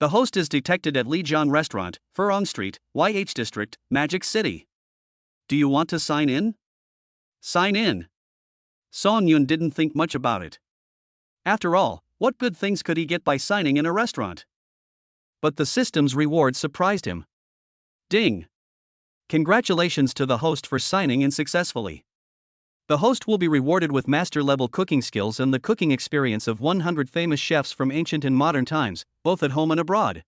The host is detected at Lijiang Restaurant, Furong Street, YH District, Magic City. Do you want to sign in? Sign in. Song Yun didn't think much about it. After all, what good things could he get by signing in a restaurant? But the system's reward surprised him. Ding! Congratulations to the host for signing in successfully. The host will be rewarded with master-level cooking skills and the cooking experience of 100 famous chefs from ancient and modern times, both at home and abroad.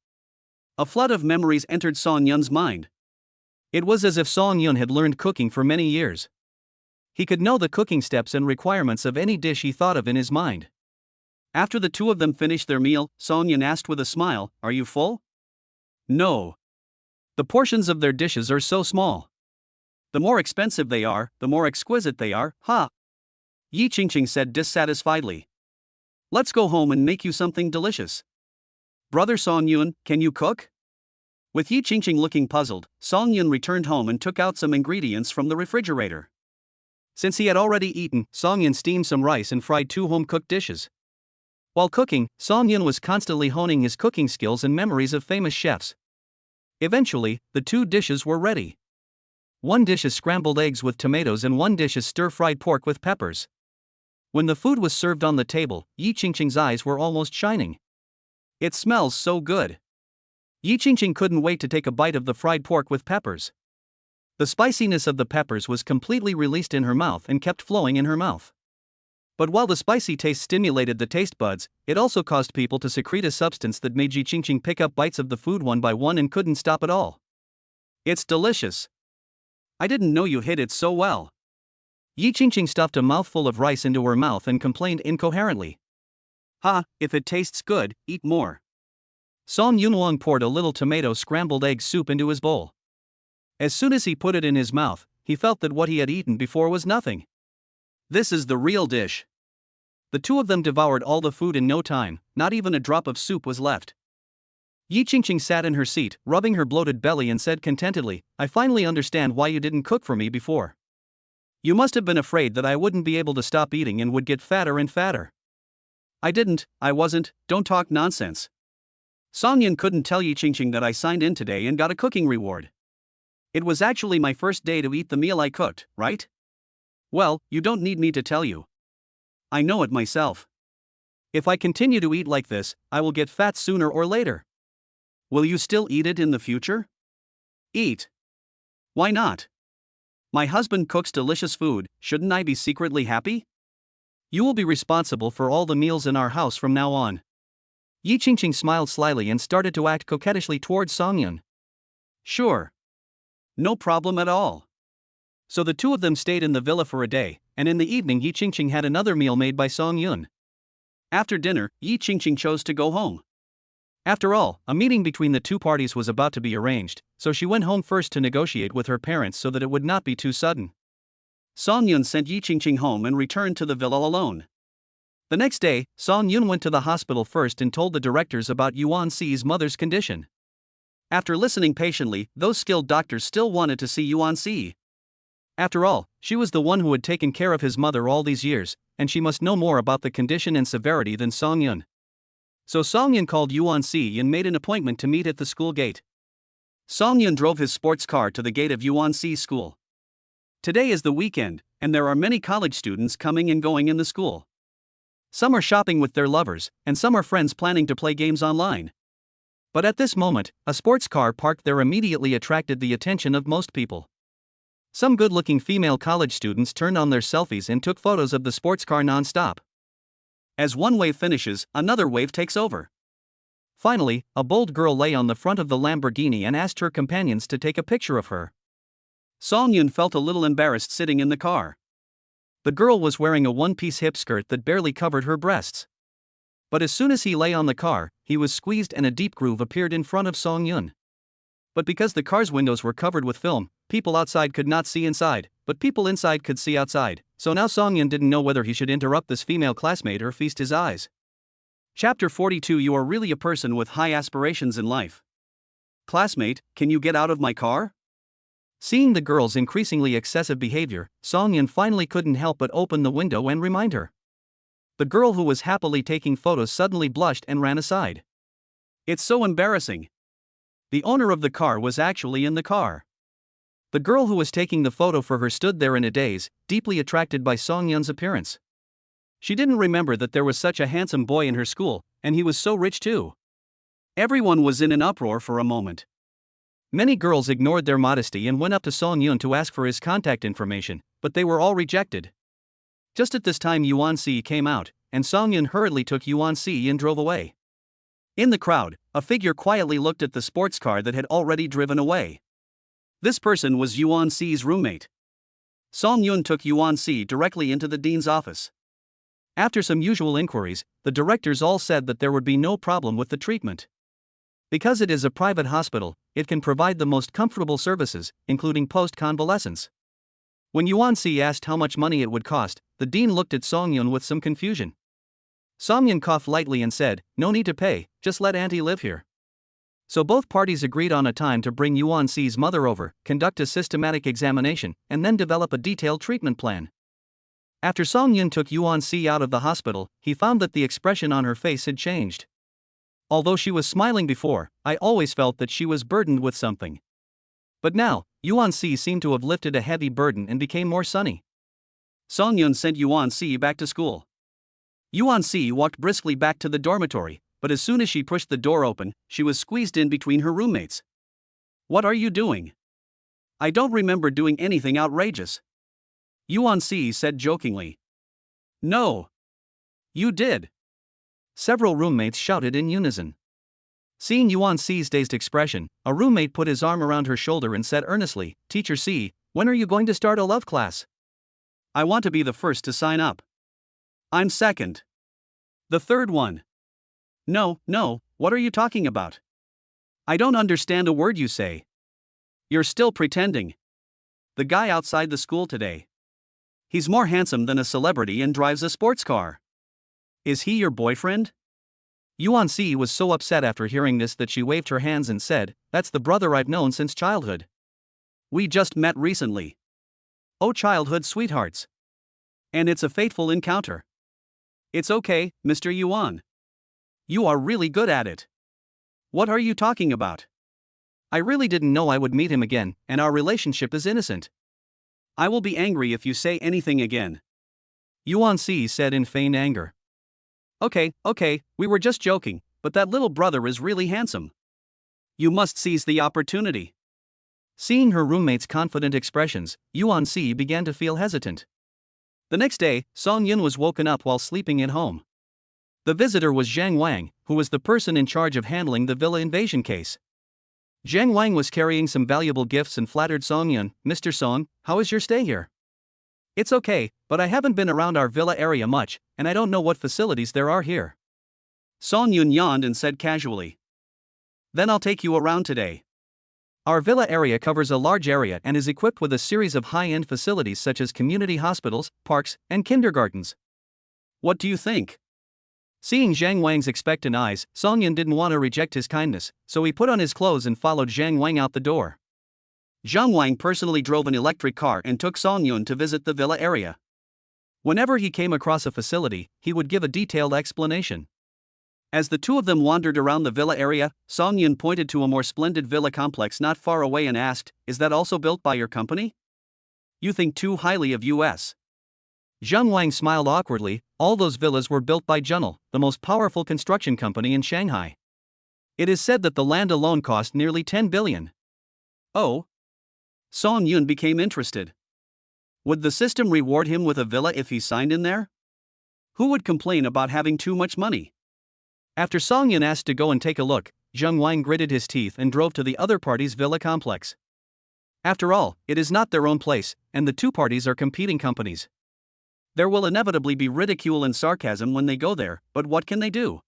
A flood of memories entered Song Yun's mind. It was as if Song Yun had learned cooking for many years. He could know the cooking steps and requirements of any dish he thought of in his mind. After the two of them finished their meal, Song Yun asked with a smile, "Are you full?" No. The portions of their dishes are so small. The more expensive they are, the more exquisite they are, ha! Yi Qingqing said dissatisfiedly. Let's go home and make you something delicious. Brother Song Yun, can you cook? With Yi Qingqing looking puzzled, Song Yun returned home and took out some ingredients from the refrigerator. Since he had already eaten, Song Yun steamed some rice and fried 2 home-cooked dishes. While cooking, Song Yun was constantly honing his cooking skills and memories of famous chefs. Eventually, the 2 dishes were ready. One dish is scrambled eggs with tomatoes and one dish is stir-fried pork with peppers. When the food was served on the table, Yi Qingqing's eyes were almost shining. It smells so good. Yi Qingqing couldn't wait to take a bite of the fried pork with peppers. The spiciness of the peppers was completely released in her mouth and kept flowing in her mouth. But while the spicy taste stimulated the taste buds, it also caused people to secrete a substance that made Yi Qingqing pick up bites of the food one by one and couldn't stop at all. It's delicious. I didn't know you hid it so well. Yi Qingqing stuffed a mouthful of rice into her mouth and complained incoherently. Ha, if it tastes good, eat more. Song Yunwang poured a little tomato scrambled egg soup into his bowl. As soon as he put it in his mouth, he felt that what he had eaten before was nothing. This is the real dish. The two of them devoured all the food in no time, not even a drop of soup was left. Yi Qingqing sat in her seat, rubbing her bloated belly and said contentedly, I finally understand why you didn't cook for me before. You must have been afraid that I wouldn't be able to stop eating and would get fatter and fatter. I wasn't, don't talk nonsense. Song Yun couldn't tell Yi Qingqing that I signed in today and got a cooking reward. It was actually my first day to eat the meal I cooked, right? Well, you don't need me to tell you. I know it myself. If I continue to eat like this, I will get fat sooner or later. Will you still eat it in the future? Eat. Why not? My husband cooks delicious food, shouldn't I be secretly happy? You will be responsible for all the meals in our house from now on. Yi Qingqing smiled slyly and started to act coquettishly towards Song Yun. Sure. No problem at all. So the two of them stayed in the villa for a day, and in the evening Yi Qingqing had another meal made by Song Yun. After dinner, Yi Qingqing chose to go home. After all, a meeting between the two parties was about to be arranged, so she went home first to negotiate with her parents so that it would not be too sudden. Song Yun sent Yi Qingqing home and returned to the villa alone. The next day, Song Yun went to the hospital first and told the directors about Yuan Si's mother's condition. After listening patiently, those skilled doctors still wanted to see Yuan Si. After all, she was the one who had taken care of his mother all these years, and she must know more about the condition and severity than Song Yun. So Song Yun called Yuan Si and made an appointment to meet at the school gate. Song Yun drove his sports car to the gate of Yuan-Si school. Today is the weekend, and there are many college students coming and going in the school. Some are shopping with their lovers, and some are friends planning to play games online. But at this moment, a sports car parked there immediately attracted the attention of most people. Some good-looking female college students turned on their selfies and took photos of the sports car non-stop. As one wave finishes, another wave takes over. Finally, a bold girl lay on the front of the Lamborghini and asked her companions to take a picture of her. Song Yun felt a little embarrassed sitting in the car. The girl was wearing a one-piece hip skirt that barely covered her breasts. But as soon as he lay on the car, he was squeezed and a deep groove appeared in front of Song Yun. But because the car's windows were covered with film, people outside could not see inside, but people inside could see outside, so now Song Yun didn't know whether he should interrupt this female classmate or feast his eyes. Chapter 42. You are really a person with high aspirations in life. Classmate, can you get out of my car? Seeing the girl's increasingly excessive behavior, Song Yun finally couldn't help but open the window and remind her. The girl who was happily taking photos suddenly blushed and ran aside. It's so embarrassing. The owner of the car was actually in the car. The girl who was taking the photo for her stood there in a daze, deeply attracted by Song Yun's appearance. She didn't remember that there was such a handsome boy in her school, and he was so rich too. Everyone was in an uproar for a moment. Many girls ignored their modesty and went up to Song Yun to ask for his contact information, but they were all rejected. Just at this time Yuan-Si came out, and Song Yun hurriedly took Yuan-Si and drove away. In the crowd, a figure quietly looked at the sports car that had already driven away. This person was Yuan-Si's roommate. Song Yun took Yuan-Si directly into the dean's office. After some usual inquiries, the directors all said that there would be no problem with the treatment. Because it is a private hospital, it can provide the most comfortable services, including post-convalescence. When Yuan-Si asked how much money it would cost, the dean looked at Song Yun with some confusion. Song Yun coughed lightly and said, "No need to pay, just let Auntie live here." So both parties agreed on a time to bring Yuan-Si's mother over, conduct a systematic examination, and then develop a detailed treatment plan. After Song Yun took Yuan-Si out of the hospital, he found that the expression on her face had changed. Although she was smiling before, I always felt that she was burdened with something. But now, Yuan-Si seemed to have lifted a heavy burden and became more sunny. Song Yun sent Yuan-Si back to school. Yuan-Si walked briskly back to the dormitory, but as soon as she pushed the door open, she was squeezed in between her roommates. "What are you doing?" "I don't remember doing anything outrageous," Yuan-Si said jokingly. "No. You did." Several roommates shouted in unison. Seeing Yuan-Si's dazed expression, a roommate put his arm around her shoulder and said earnestly, "Teacher C, when are you going to start a love class?" "I want to be the first to sign up." "I'm second." "The third one." No, what are you talking about?" "I don't understand a word you say." "You're still pretending." "The guy outside the school today. He's more handsome than a celebrity and drives a sports car." "Is he your boyfriend?" Yuan-Si was so upset after hearing this that she waved her hands and said, "That's the brother I've known since childhood. We just met recently." "Oh, childhood sweethearts. And it's a fateful encounter." "It's okay, Mr. Yuan. You are really good at it." "What are you talking about?" "I really didn't know I would meet him again, and our relationship is innocent." "I will be angry if you say anything again," Yuan-Si said in feigned anger. Okay, we were just joking, but that little brother is really handsome. You must seize the opportunity." Seeing her roommate's confident expressions, Yuan-Si began to feel hesitant. The next day, Song Yun was woken up while sleeping at home. The visitor was Zhang Wang, who was the person in charge of handling the villa invasion case. Zhang Wang was carrying some valuable gifts and flattered Song Yun. "Mr. Song, how is your stay here?" "It's okay, but I haven't been around our villa area much, and I don't know what facilities there are here." Song Yun yawned and said casually, "Then I'll take you around today. Our villa area covers a large area and is equipped with a series of high-end facilities such as community hospitals, parks, and kindergartens. What do you think?" Seeing Zhang Wang's expectant eyes, Song Yun didn't want to reject his kindness, so he put on his clothes and followed Zhang Wang out the door. Zhang Wang personally drove an electric car and took Song Yun to visit the villa area. Whenever he came across a facility, he would give a detailed explanation. As the two of them wandered around the villa area, Song Yun pointed to a more splendid villa complex not far away and asked, "Is that also built by your company? You think too highly of US." Zheng Wang smiled awkwardly. All those villas were built by Junel, the most powerful construction company in Shanghai. It is said that the land alone cost nearly 10 billion. Oh? Song Yun became interested. Would the system reward him with a villa if he signed in there? Who would complain about having too much money? After Song Yun asked to go and take a look, Zheng Wang gritted his teeth and drove to the other party's villa complex. After all, it is not their own place, and the two parties are competing companies. There will inevitably be ridicule and sarcasm when they go there, but what can they do?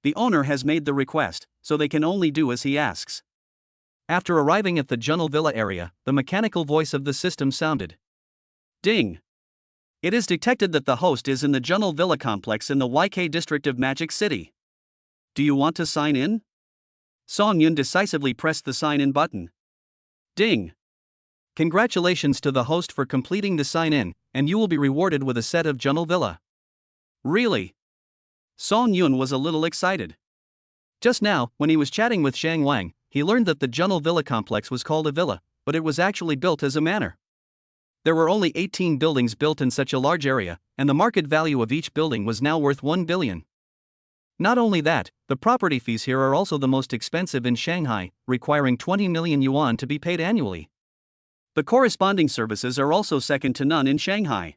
The owner has made the request, so they can only do as he asks. After arriving at the Junel Villa area, the mechanical voice of the system sounded. Ding! It is detected that the host is in the Junel Villa complex in the YK district of Magic City. Do you want to sign in? Song Yun decisively pressed the sign in button. Ding! Congratulations to the host for completing the sign in, and you will be rewarded with a set of Junel Villa. Really? Song Yun was a little excited. Just now, when he was chatting with Zhang Wang, he learned that the Junel Villa complex was called a villa, but it was actually built as a manor. There were only 18 buildings built in such a large area, and the market value of each building was now worth 1 billion. Not only that, the property fees here are also the most expensive in Shanghai, requiring 20 million yuan to be paid annually. The corresponding services are also second to none in Shanghai.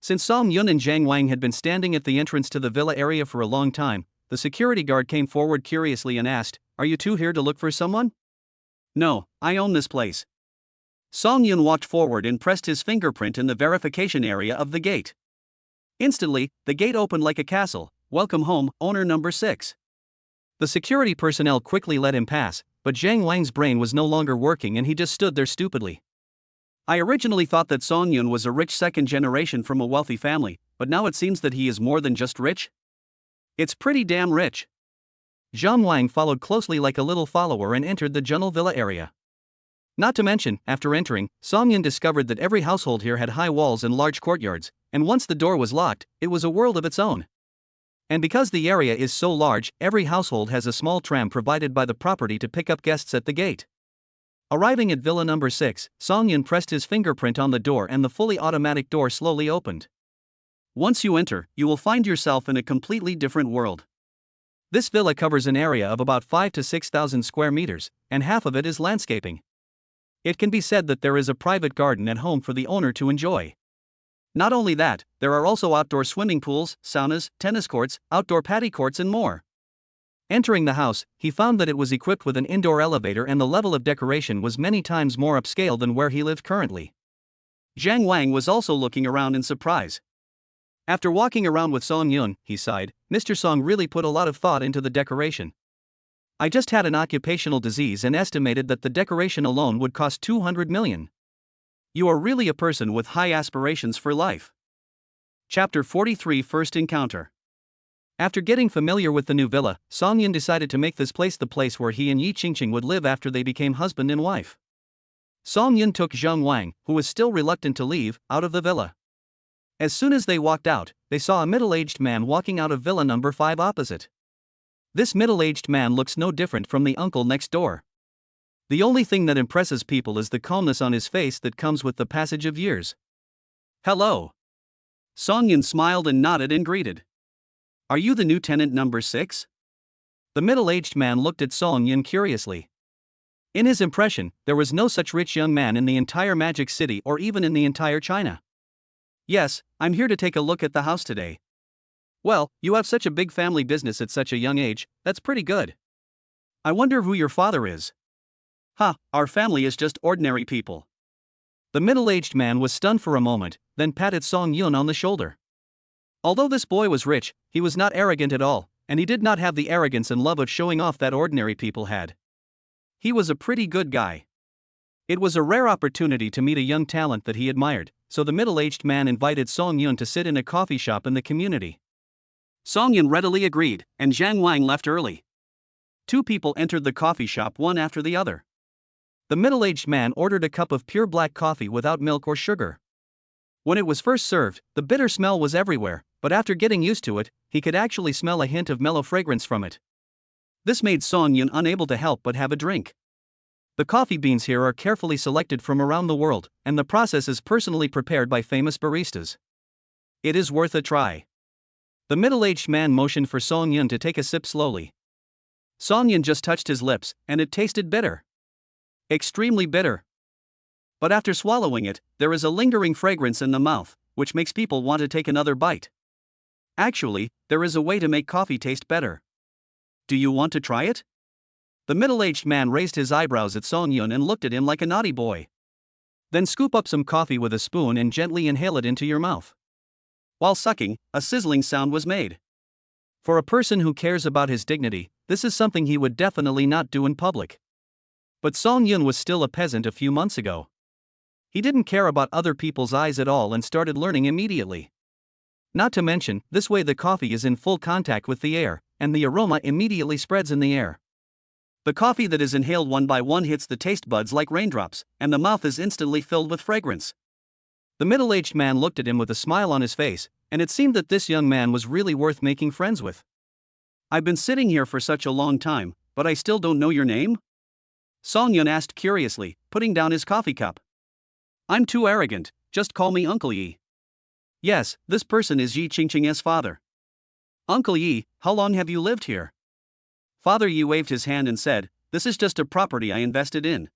Since Song Yun and Zhang Wang had been standing at the entrance to the villa area for a long time, the security guard came forward curiously and asked, "Are you two here to look for someone?" "No, I own this place." Song Yun walked forward and pressed his fingerprint in the verification area of the gate. Instantly, the gate opened like a castle. "Welcome home, owner number 6. The security personnel quickly let him pass, but Zhang Wang's brain was no longer working and he just stood there stupidly. I originally thought that Song Yun was a rich second generation from a wealthy family, but now it seems that he is more than just rich. It's pretty damn rich. Zhang Wang followed closely like a little follower and entered the Junel Villa area. Not to mention, after entering, Song Yun discovered that every household here had high walls and large courtyards, and once the door was locked, it was a world of its own. And because the area is so large, every household has a small tram provided by the property to pick up guests at the gate. Arriving at Villa number 6, Song Yun pressed his fingerprint on the door and the fully automatic door slowly opened. Once you enter, you will find yourself in a completely different world. This villa covers an area of about 5 to 6,000 square meters, and half of it is landscaping. It can be said that there is a private garden at home for the owner to enjoy. Not only that, there are also outdoor swimming pools, saunas, tennis courts, outdoor paddy courts and more. Entering the house, he found that it was equipped with an indoor elevator and the level of decoration was many times more upscale than where he lived currently. Zhang Wang was also looking around in surprise. After walking around with Song Yun, he sighed, "Mr. Song really put a lot of thought into the decoration. I just had an occupational disease and estimated that the decoration alone would cost 200 million. You are really a person with high aspirations for life." Chapter 43 First Encounter. After getting familiar with the new villa, Song Yun decided to make this place the place where he and Yi Qingqing would live after they became husband and wife. Song Yun took Zheng Wang, who was still reluctant to leave, out of the villa. As soon as they walked out, they saw a middle-aged man walking out of villa number 5 opposite. This middle-aged man looks no different from the uncle next door. The only thing that impresses people is the calmness on his face that comes with the passage of years. "Hello." Song Yun smiled and nodded and greeted. "Are you the new tenant number 6? The middle-aged man looked at Song Yun curiously. In his impression, there was no such rich young man in the entire Magic City or even in the entire China. "Yes, I'm here to take a look at the house today." "Well, you have such a big family business at such a young age, that's pretty good. I wonder who your father is." "Ha, our family is just ordinary people." The middle-aged man was stunned for a moment, then patted Song Yun on the shoulder. Although this boy was rich, he was not arrogant at all, and he did not have the arrogance and love of showing off that ordinary people had. He was a pretty good guy. It was a rare opportunity to meet a young talent that he admired, so the middle-aged man invited Song Yun to sit in a coffee shop in the community. Song Yun readily agreed, and Zhang Wang left early. Two people entered the coffee shop one after the other. The middle-aged man ordered a cup of pure black coffee without milk or sugar. When it was first served, the bitter smell was everywhere, but after getting used to it, he could actually smell a hint of mellow fragrance from it. This made Song Yun unable to help but have a drink. The coffee beans here are carefully selected from around the world, and the process is personally prepared by famous baristas. It is worth a try. The middle-aged man motioned for Song Yun to take a sip slowly. Song Yun just touched his lips, and it tasted bitter. Extremely bitter. But after swallowing it, there is a lingering fragrance in the mouth, which makes people want to take another bite. Actually, there is a way to make coffee taste better. Do you want to try it? The middle-aged man raised his eyebrows at Song Yun and looked at him like a naughty boy. Then scoop up some coffee with a spoon and gently inhale it into your mouth. While sucking, a sizzling sound was made. For a person who cares about his dignity, this is something he would definitely not do in public. But Song Yun was still a peasant a few months ago. He didn't care about other people's eyes at all and started learning immediately. Not to mention, this way the coffee is in full contact with the air, and the aroma immediately spreads in the air. The coffee that is inhaled one by one hits the taste buds like raindrops, and the mouth is instantly filled with fragrance. The middle-aged man looked at him with a smile on his face, and it seemed that this young man was really worth making friends with. I've been sitting here for such a long time, but I still don't know your name? Song Yun asked curiously, putting down his coffee cup. I'm too arrogant, just call me Uncle Yi. Yes, this person is Yi Qingqing's father. Uncle Yi, how long have you lived here? Father Yi waved his hand and said, this is just a property I invested in.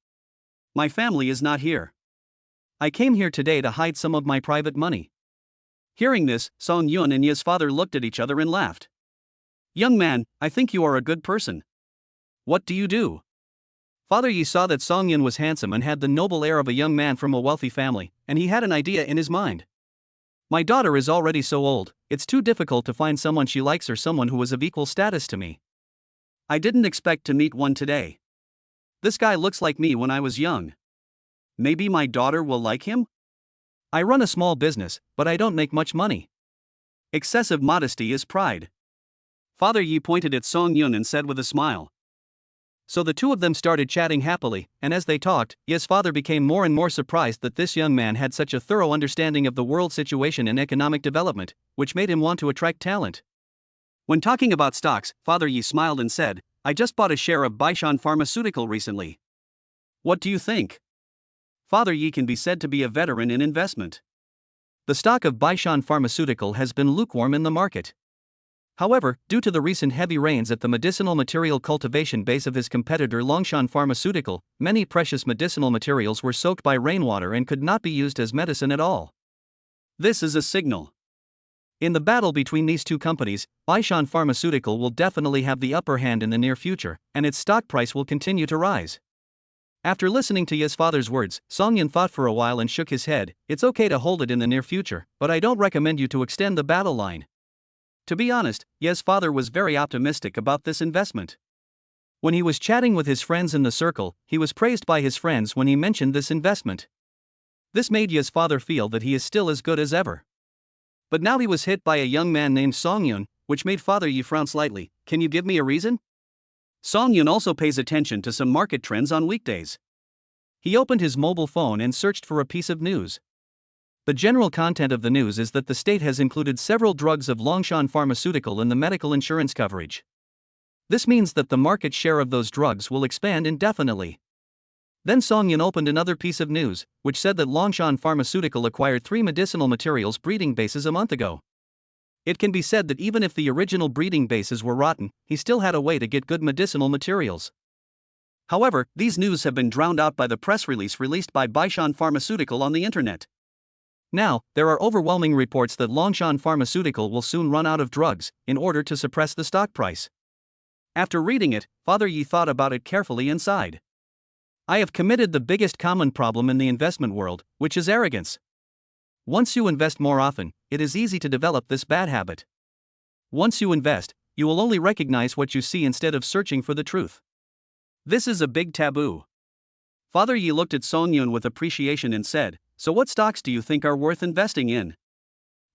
My family is not here. I came here today to hide some of my private money. Hearing this, Song Yun and Yi's father looked at each other and laughed. Young man, I think you are a good person. What do you do? Father Yi saw that Song Yun was handsome and had the noble air of a young man from a wealthy family, and he had an idea in his mind. My daughter is already so old, it's too difficult to find someone she likes or someone who is of equal status to me. I didn't expect to meet one today. This guy looks like me when I was young. Maybe my daughter will like him? I run a small business, but I don't make much money. Excessive modesty is pride. Father Yi pointed at Song Yun and said with a smile. So the two of them started chatting happily, and as they talked, Yi's father became more and more surprised that this young man had such a thorough understanding of the world situation and economic development, which made him want to attract talent. When talking about stocks, Father Yi smiled and said, I just bought a share of Baishan Pharmaceutical recently. What do you think? Father Yi can be said to be a veteran in investment. The stock of Baishan Pharmaceutical has been lukewarm in the market. However, due to the recent heavy rains at the medicinal material cultivation base of his competitor Longshan Pharmaceutical, many precious medicinal materials were soaked by rainwater and could not be used as medicine at all. This is a signal. In the battle between these two companies, Baishan Pharmaceutical will definitely have the upper hand in the near future, and its stock price will continue to rise. After listening to Yi's father's words, Song Yun thought for a while and shook his head. It's okay to hold it in the near future, but I don't recommend you to extend the battle line. To be honest, Yi's father was very optimistic about this investment. When he was chatting with his friends in the circle, he was praised by his friends when he mentioned this investment. This made Yi's father feel that he is still as good as ever. But now he was hit by a young man named Song Yun, which made Father Yi frown slightly. Can you give me a reason? Song Yun also pays attention to some market trends on weekdays. He opened his mobile phone and searched for a piece of news. The general content of the news is that the state has included several drugs of Longshan Pharmaceutical in the medical insurance coverage. This means that the market share of those drugs will expand indefinitely. Then Song Yun opened another piece of news, which said that Longshan Pharmaceutical acquired 3 medicinal materials breeding bases a month ago. It can be said that even if the original breeding bases were rotten, he still had a way to get good medicinal materials. However, these news have been drowned out by the press release released by Baishan Pharmaceutical on the internet. Now, there are overwhelming reports that Longshan Pharmaceutical will soon run out of drugs, in order to suppress the stock price. After reading it, Father Yi thought about it carefully and sighed. I have committed the biggest common problem in the investment world, which is arrogance. Once you invest more often, it is easy to develop this bad habit. Once you invest, you will only recognize what you see instead of searching for the truth. This is a big taboo. Father Yi looked at Song Yun with appreciation and said, so what stocks do you think are worth investing in?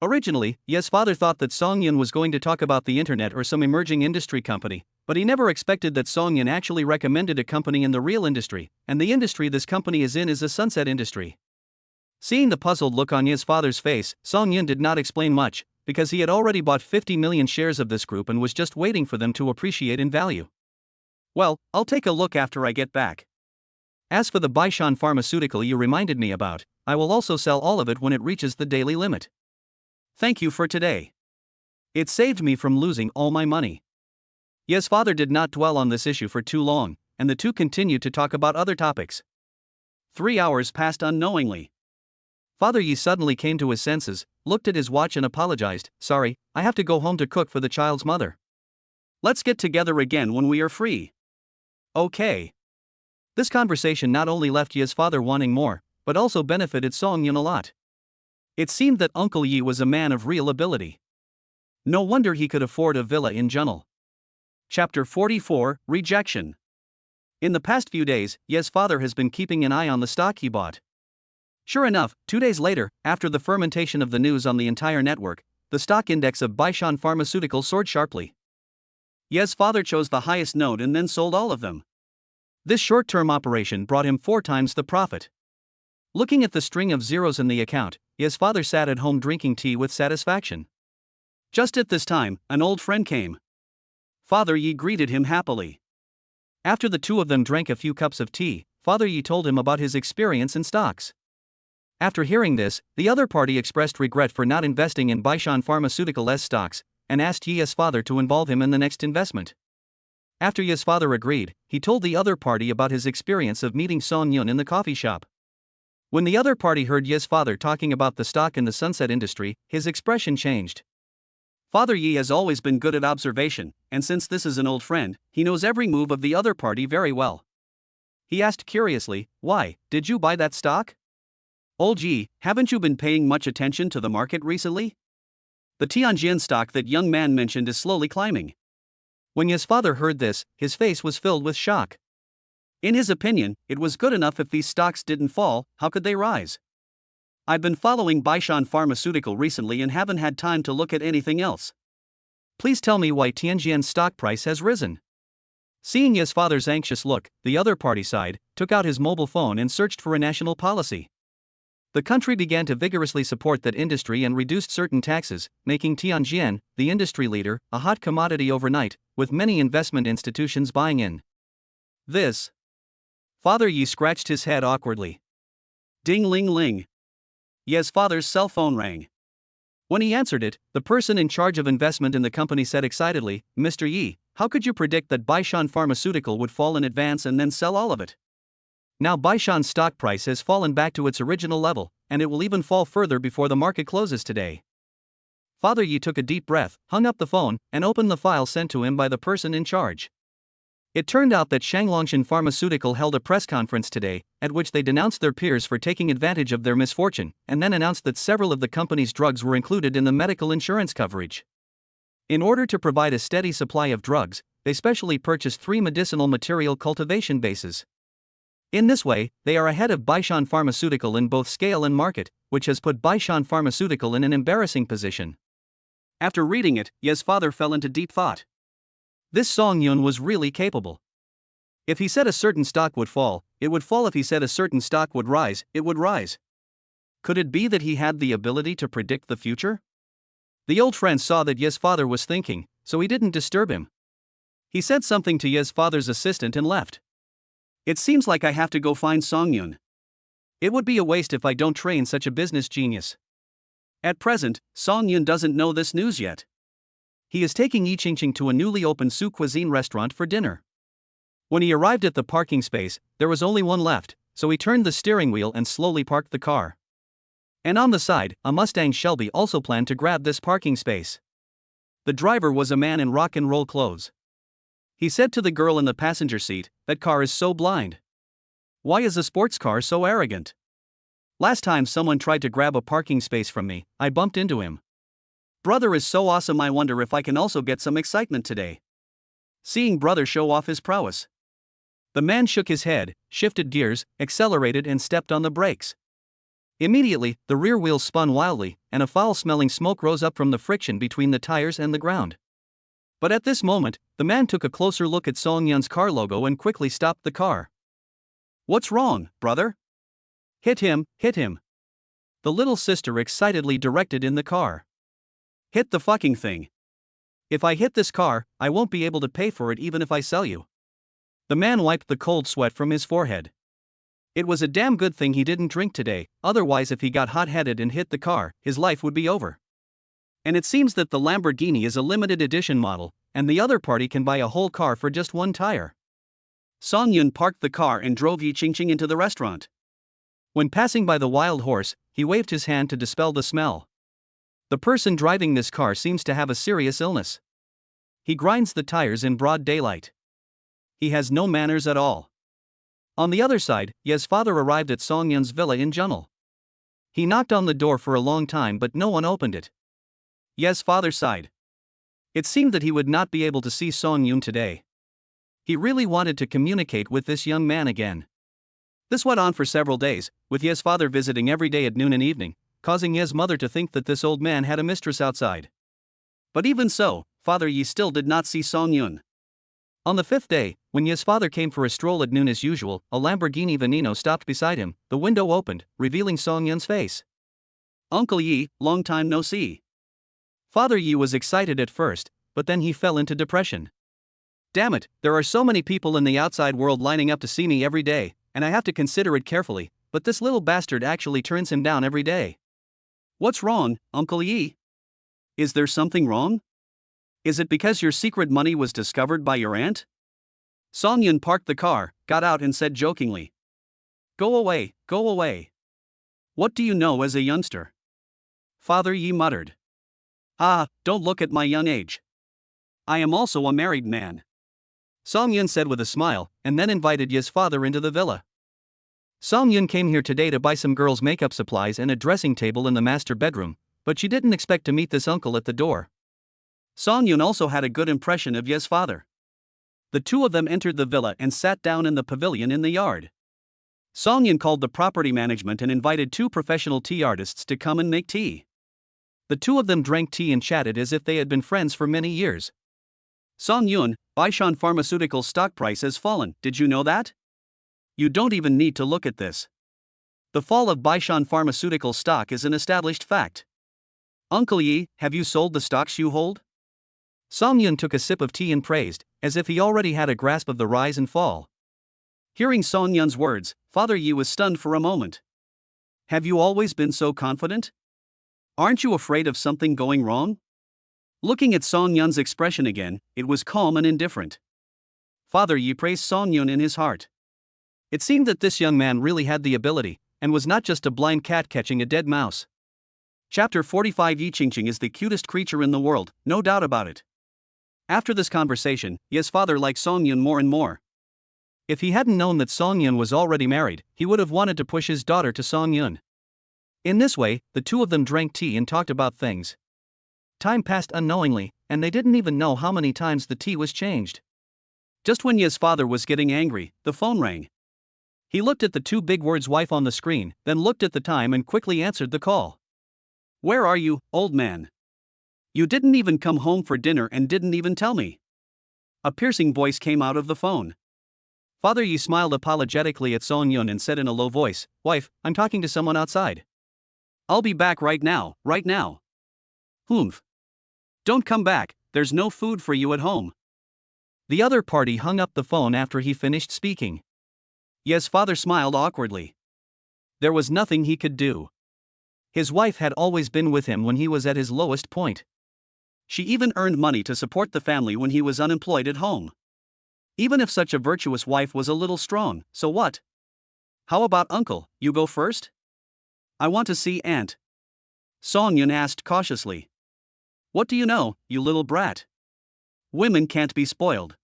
Originally, Yi's father thought that Song Yun was going to talk about the internet or some emerging industry company, but he never expected that Song Yun actually recommended a company in the real industry, and the industry this company is in is a sunset industry. Seeing the puzzled look on Ye's father's face, Song Yun did not explain much, because he had already bought 50 million shares of this group and was just waiting for them to appreciate in value. Well, I'll take a look after I get back. As for the Baishan pharmaceutical you reminded me about, I will also sell all of it when it reaches the daily limit. Thank you for today. It saved me from losing all my money. Ye's father did not dwell on this issue for too long, and the two continued to talk about other topics. 3 hours passed unknowingly. Father Yi suddenly came to his senses, looked at his watch and apologized. Sorry, I have to go home to cook for the child's mother. Let's get together again when we are free. Okay. This conversation not only left Ye's father wanting more, but also benefited Song Yun a lot. It seemed that Uncle Yi was a man of real ability. No wonder he could afford a villa in Junel. Chapter 44, Rejection. In the past few days, Ye's father has been keeping an eye on the stock he bought. Sure enough, 2 days later, after the fermentation of the news on the entire network, the stock index of Baishan Pharmaceutical soared sharply. Ye's father chose the highest note and then sold all of them. This short-term operation brought him 4 times the profit. Looking at the string of zeros in the account, Ye's father sat at home drinking tea with satisfaction. Just at this time, an old friend came. Father Yi greeted him happily. After the two of them drank a few cups of tea, Father Yi told him about his experience in stocks. After hearing this, the other party expressed regret for not investing in Baishan Pharmaceutical's stocks, and asked Ye's father to involve him in the next investment. After Ye's father agreed, he told the other party about his experience of meeting Song Yun in the coffee shop. When the other party heard Ye's father talking about the stock in the sunset industry, his expression changed. Father Yi has always been good at observation, and since this is an old friend, he knows every move of the other party very well. He asked curiously, "Why, did you buy that stock? Old Yi, haven't you been paying much attention to the market recently? The Tianjin stock that young man mentioned is slowly climbing." When Ye's father heard this, his face was filled with shock. In his opinion, it was good enough if these stocks didn't fall, how could they rise? I've been following Baishan Pharmaceutical recently and haven't had time to look at anything else. Please tell me why Tianjin's stock price has risen. Seeing Ye's father's anxious look, the other party side took out his mobile phone and searched for a national policy. The country began to vigorously support that industry and reduced certain taxes, making Tianjin, the industry leader, a hot commodity overnight, with many investment institutions buying in. This. Father Yi scratched his head awkwardly. Ding-ling-ling. Ye's father's cell phone rang. When he answered it, the person in charge of investment in the company said excitedly, "Mr. Yi, how could you predict that Baishan Pharmaceutical would fall in advance and then sell all of it? Now Baishan's stock price has fallen back to its original level, and it will even fall further before the market closes today." Father Yi took a deep breath, hung up the phone, and opened the file sent to him by the person in charge. It turned out that Shanglongshan Pharmaceutical held a press conference today, at which they denounced their peers for taking advantage of their misfortune, and then announced that several of the company's drugs were included in the medical insurance coverage. In order to provide a steady supply of drugs, they specially purchased 3 medicinal material cultivation bases. In this way, they are ahead of Baishan Pharmaceutical in both scale and market, which has put Baishan Pharmaceutical in an embarrassing position. After reading it, Ye's father fell into deep thought. This Song Yun was really capable. If he said a certain stock would fall, it would fall. If he said a certain stock would rise, it would rise. Could it be that he had the ability to predict the future? The old friend saw that Ye's father was thinking, so he didn't disturb him. He said something to Ye's father's assistant and left. It seems like I have to go find Song Yun. It would be a waste if I don't train such a business genius. At present, Song Yun doesn't know this news yet. He is taking Yi Qingqing to a newly opened Su Cuisine restaurant for dinner. When he arrived at the parking space, there was only one left, so he turned the steering wheel and slowly parked the car. And on the side, a Mustang Shelby also planned to grab this parking space. The driver was a man in rock and roll clothes. He said to the girl in the passenger seat, "That car is so blind. Why is a sports car so arrogant? Last time someone tried to grab a parking space from me, I bumped into him. Brother is so awesome, I wonder if I can also get some excitement today." Seeing brother show off his prowess, the man shook his head, shifted gears, accelerated and stepped on the brakes. Immediately, the rear wheels spun wildly, and a foul-smelling smoke rose up from the friction between the tires and the ground. But at this moment, the man took a closer look at Song Yun's car logo and quickly stopped the car. "What's wrong, brother?" Hit him, hit him." the little sister excitedly directed in the car. Hit the fucking thing. If I hit this car, I won't be able to pay for it even if I sell you. The man wiped the cold sweat from his forehead. It was a damn good thing he didn't drink today, otherwise if he got hot-headed and hit the car, his life would be over. And it seems that the Lamborghini is a limited edition model, and the other party can buy a whole car for just one tire. Song Yun parked the car and drove Yi Ching into the restaurant. When passing by the Wild Horse, he waved his hand to dispel the smell. The person driving this car seems to have a serious illness. He grinds the tires in broad daylight. He has no manners at all. On the other side, Ye's father arrived at Song Yun's villa in Junel. He knocked on the door for a long time but no one opened it. Ye's father sighed. It seemed that he would not be able to see Song Yun today. He really wanted to communicate with this young man again. This went on for several days, with Ye's father visiting every day at noon and evening, causing Ye's mother to think that this old man had a mistress outside. But even so, Father Yi still did not see Song Yun. On the fifth day, when Ye's father came for a stroll at noon as usual, a Lamborghini Veneno stopped beside him, the window opened, revealing Song Yun's face. Uncle Yi, long time no see. Father Yi was excited at first, but then he fell into depression. Damn it, there are so many people in the outside world lining up to see me every day, and I have to consider it carefully, but this little bastard actually turns him down every day. What's wrong, Uncle Yi? Is there something wrong? Is it because your secret money was discovered by your aunt? Song Yun parked the car, got out and said jokingly. Go away, go away. What do you know as a youngster? Father Yi muttered. Ah, don't look at my young age. I am also a married man. Song Yun said with a smile, and then invited Ye's father into the villa. Song Yun came here today to buy some girls' makeup supplies and a dressing table in the master bedroom, but she didn't expect to meet this uncle at the door. Song Yun also had a good impression of Ye's father. The two of them entered the villa and sat down in the pavilion in the yard. Song Yun called the property management and invited two professional tea artists to come and make tea. The two of them drank tea and chatted as if they had been friends for many years. Song Yun, Baishan Pharmaceuticals stock price has fallen, did you know that? You don't even need to look at this. The fall of Baishan Pharmaceuticals stock is an established fact. Uncle Yi, have you sold the stocks you hold? Song Yun took a sip of tea and praised, as if he already had a grasp of the rise and fall. Hearing Song Yun's words, Father Yi was stunned for a moment. Have you always been so confident? Aren't you afraid of something going wrong? Looking at Song Yun's expression again, it was calm and indifferent. Father Yi praised Song Yun in his heart. It seemed that this young man really had the ability, and was not just a blind cat catching a dead mouse. Chapter 45 Yi Qingqing is the cutest creature in the world, no doubt about it. After this conversation, Ye's father liked Song Yun more and more. If he hadn't known that Song Yun was already married, he would have wanted to push his daughter to Song Yun. In this way, the two of them drank tea and talked about things. Time passed unknowingly, and they didn't even know how many times the tea was changed. Just when Ye's father was getting angry, the phone rang. He looked at the two big words wife on the screen, then looked at the time and quickly answered the call. Where are you, old man? You didn't even come home for dinner and didn't even tell me. A piercing voice came out of the phone. Father Yi smiled apologetically at Song Yun and said in a low voice, Wife, I'm talking to someone outside. I'll be back right now, right now. Humph. Don't come back, there's no food for you at home. The other party hung up the phone after he finished speaking. Ye's father smiled awkwardly. There was nothing he could do. His wife had always been with him when he was at his lowest point. She even earned money to support the family when he was unemployed at home. Even if such a virtuous wife was a little strong, so what? How about uncle, you go first? I want to see aunt. Song Yun asked cautiously. What do you know, you little brat? Women can't be spoiled.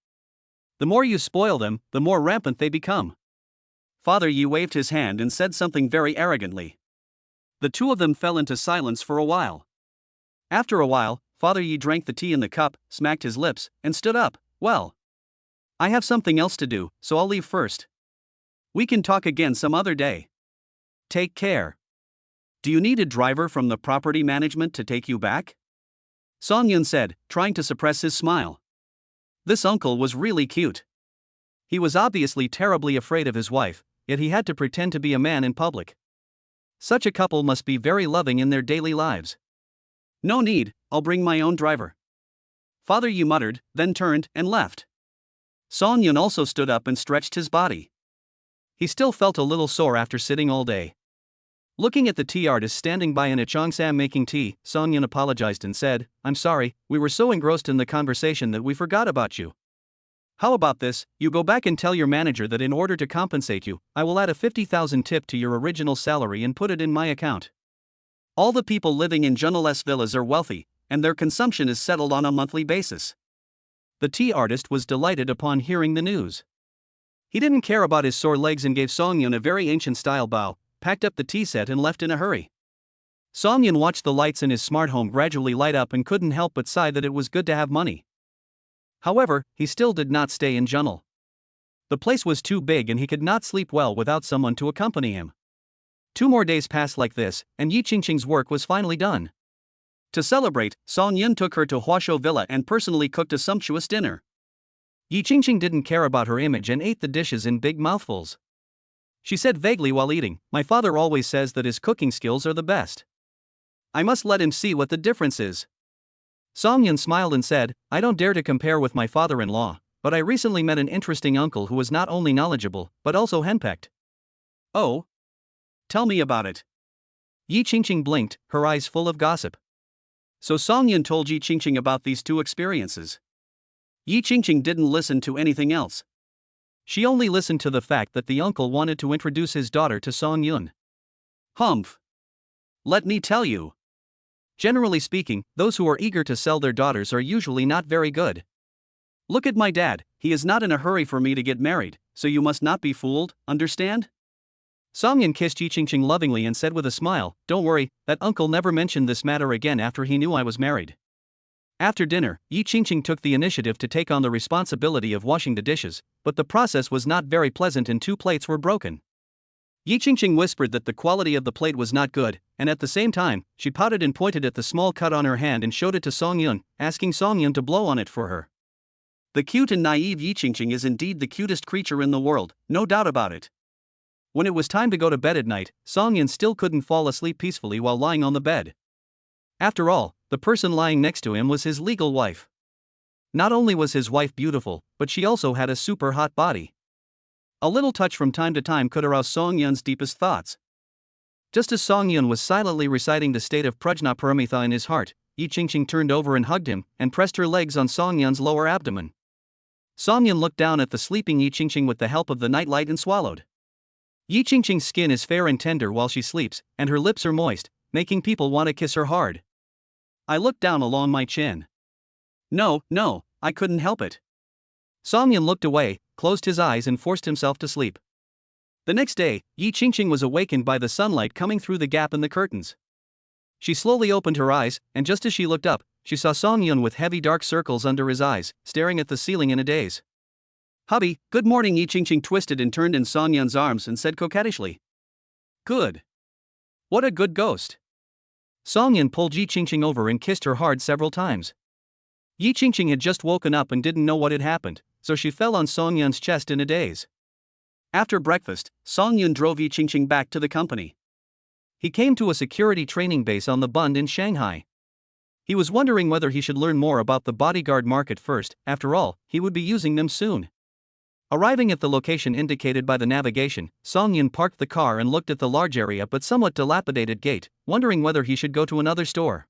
The more you spoil them, the more rampant they become. Father Yi waved his hand and said something very arrogantly. The two of them fell into silence for a while. After a while, Father Yi drank the tea in the cup, smacked his lips, and stood up. Well, I have something else to do, so I'll leave first. We can talk again some other day. Take care. Do you need a driver from the property management to take you back? Song Yun said, trying to suppress his smile. This uncle was really cute. He was obviously terribly afraid of his wife, yet he had to pretend to be a man in public. Such a couple must be very loving in their daily lives. No need, I'll bring my own driver. Father Yu muttered, then turned and left. Song Yun also stood up and stretched his body. He still felt a little sore after sitting all day. Looking at the tea artist standing by in a cheongsam making tea, Song Yun apologized and said, "I'm sorry, we were so engrossed in the conversation that we forgot about you. How about this, you go back and tell your manager that in order to compensate you, I will add a 50,000 tip to your original salary and put it in my account. All the people living in Junaless villas are wealthy, and their consumption is settled on a monthly basis." The tea artist was delighted upon hearing the news. He didn't care about his sore legs and gave Song Yun a very ancient-style bow, packed up the tea set and left in a hurry. Song Yun watched the lights in his smart home gradually light up and couldn't help but sigh that it was good to have money. However, he still did not stay in Junal. The place was too big and he could not sleep well without someone to accompany him. 2 more days passed like this, and Yi Qingqing's work was finally done. To celebrate, Song Yun took her to Huasho Villa and personally cooked a sumptuous dinner. Yi Qingqing didn't care about her image and ate the dishes in big mouthfuls. She said vaguely while eating, "My father always says that his cooking skills are the best. I must let him see what the difference is." Song Yun smiled and said, "I don't dare to compare with my father-in-law, but I recently met an interesting uncle who was not only knowledgeable, but also henpecked." "Oh? Tell me about it." Yi Qingqing blinked, her eyes full of gossip. So Song Yun told Yi Qingqing about these 2 experiences. Yi Qingqing didn't listen to anything else. She only listened to the fact that the uncle wanted to introduce his daughter to Song Yun. Humph. Let me tell you. Generally speaking, those who are eager to sell their daughters are usually not very good. Look at my dad, he is not in a hurry for me to get married, so you must not be fooled, understand? Song Yun kissed Yi Qingqing lovingly and said with a smile, "Don't worry, that uncle never mentioned this matter again after he knew I was married." After dinner, Yi Qingqing took the initiative to take on the responsibility of washing the dishes, but the process was not very pleasant and 2 plates were broken. Yi Qingqing whispered that the quality of the plate was not good, and at the same time, she pouted and pointed at the small cut on her hand and showed it to Song Yun, asking Song Yun to blow on it for her. The cute and naive Yi Qingqing is indeed the cutest creature in the world, no doubt about it. When it was time to go to bed at night, Song Yun still couldn't fall asleep peacefully while lying on the bed. After all, the person lying next to him was his legal wife. Not only was his wife beautiful, but she also had a super hot body. A little touch from time to time could arouse Song Yun's deepest thoughts. Just as Song Yun was silently reciting the state of Prajnaparamita in his heart, Yi Qingqing turned over and hugged him, and pressed her legs on Song Yun's lower abdomen. Song Yun looked down at the sleeping Yi Qingqing with the help of the nightlight and swallowed. Yi Qingqing's skin is fair and tender while she sleeps, and her lips are moist, making people want to kiss her hard. I looked down along my chin. No, I couldn't help it. Song Yun looked away, closed his eyes and forced himself to sleep. The next day, Yi Qingqing was awakened by the sunlight coming through the gap in the curtains. She slowly opened her eyes, and just as she looked up, she saw Song Yun with heavy dark circles under his eyes, staring at the ceiling in a daze. "Hubby, good morning." Yi Qingqing twisted and turned in Song Yun's arms and said coquettishly. "Good. What a good ghost." Song Yun pulled Yi Qingqing over and kissed her hard several times. Yi Qingqing had just woken up and didn't know what had happened, so she fell on Song Yun's chest in a daze. After breakfast, Song Yun drove Yi Qingqing back to the company. He came to a security training base on the Bund in Shanghai. He was wondering whether he should learn more about the bodyguard market first. After all, he would be using them soon. Arriving at the location indicated by the navigation, Song Yun parked the car and looked at the large area but somewhat dilapidated gate, wondering whether he should go to another store.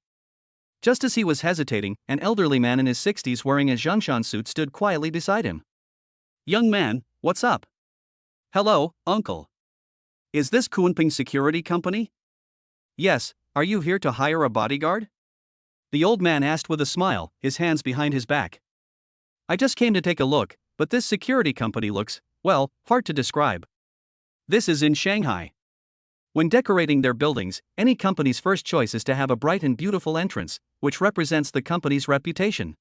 Just as he was hesitating, an elderly man in his 60s wearing a Zhangshan suit stood quietly beside him. "Young man, what's up?" "Hello, uncle. Is this Kunping Security Company?" "Yes, are you here to hire a bodyguard?" The old man asked with a smile, his hands behind his back. "I just came to take a look, but this security company looks, well, hard to describe. This is in Shanghai. When decorating their buildings, any company's first choice is to have a bright and beautiful entrance, which represents the company's reputation.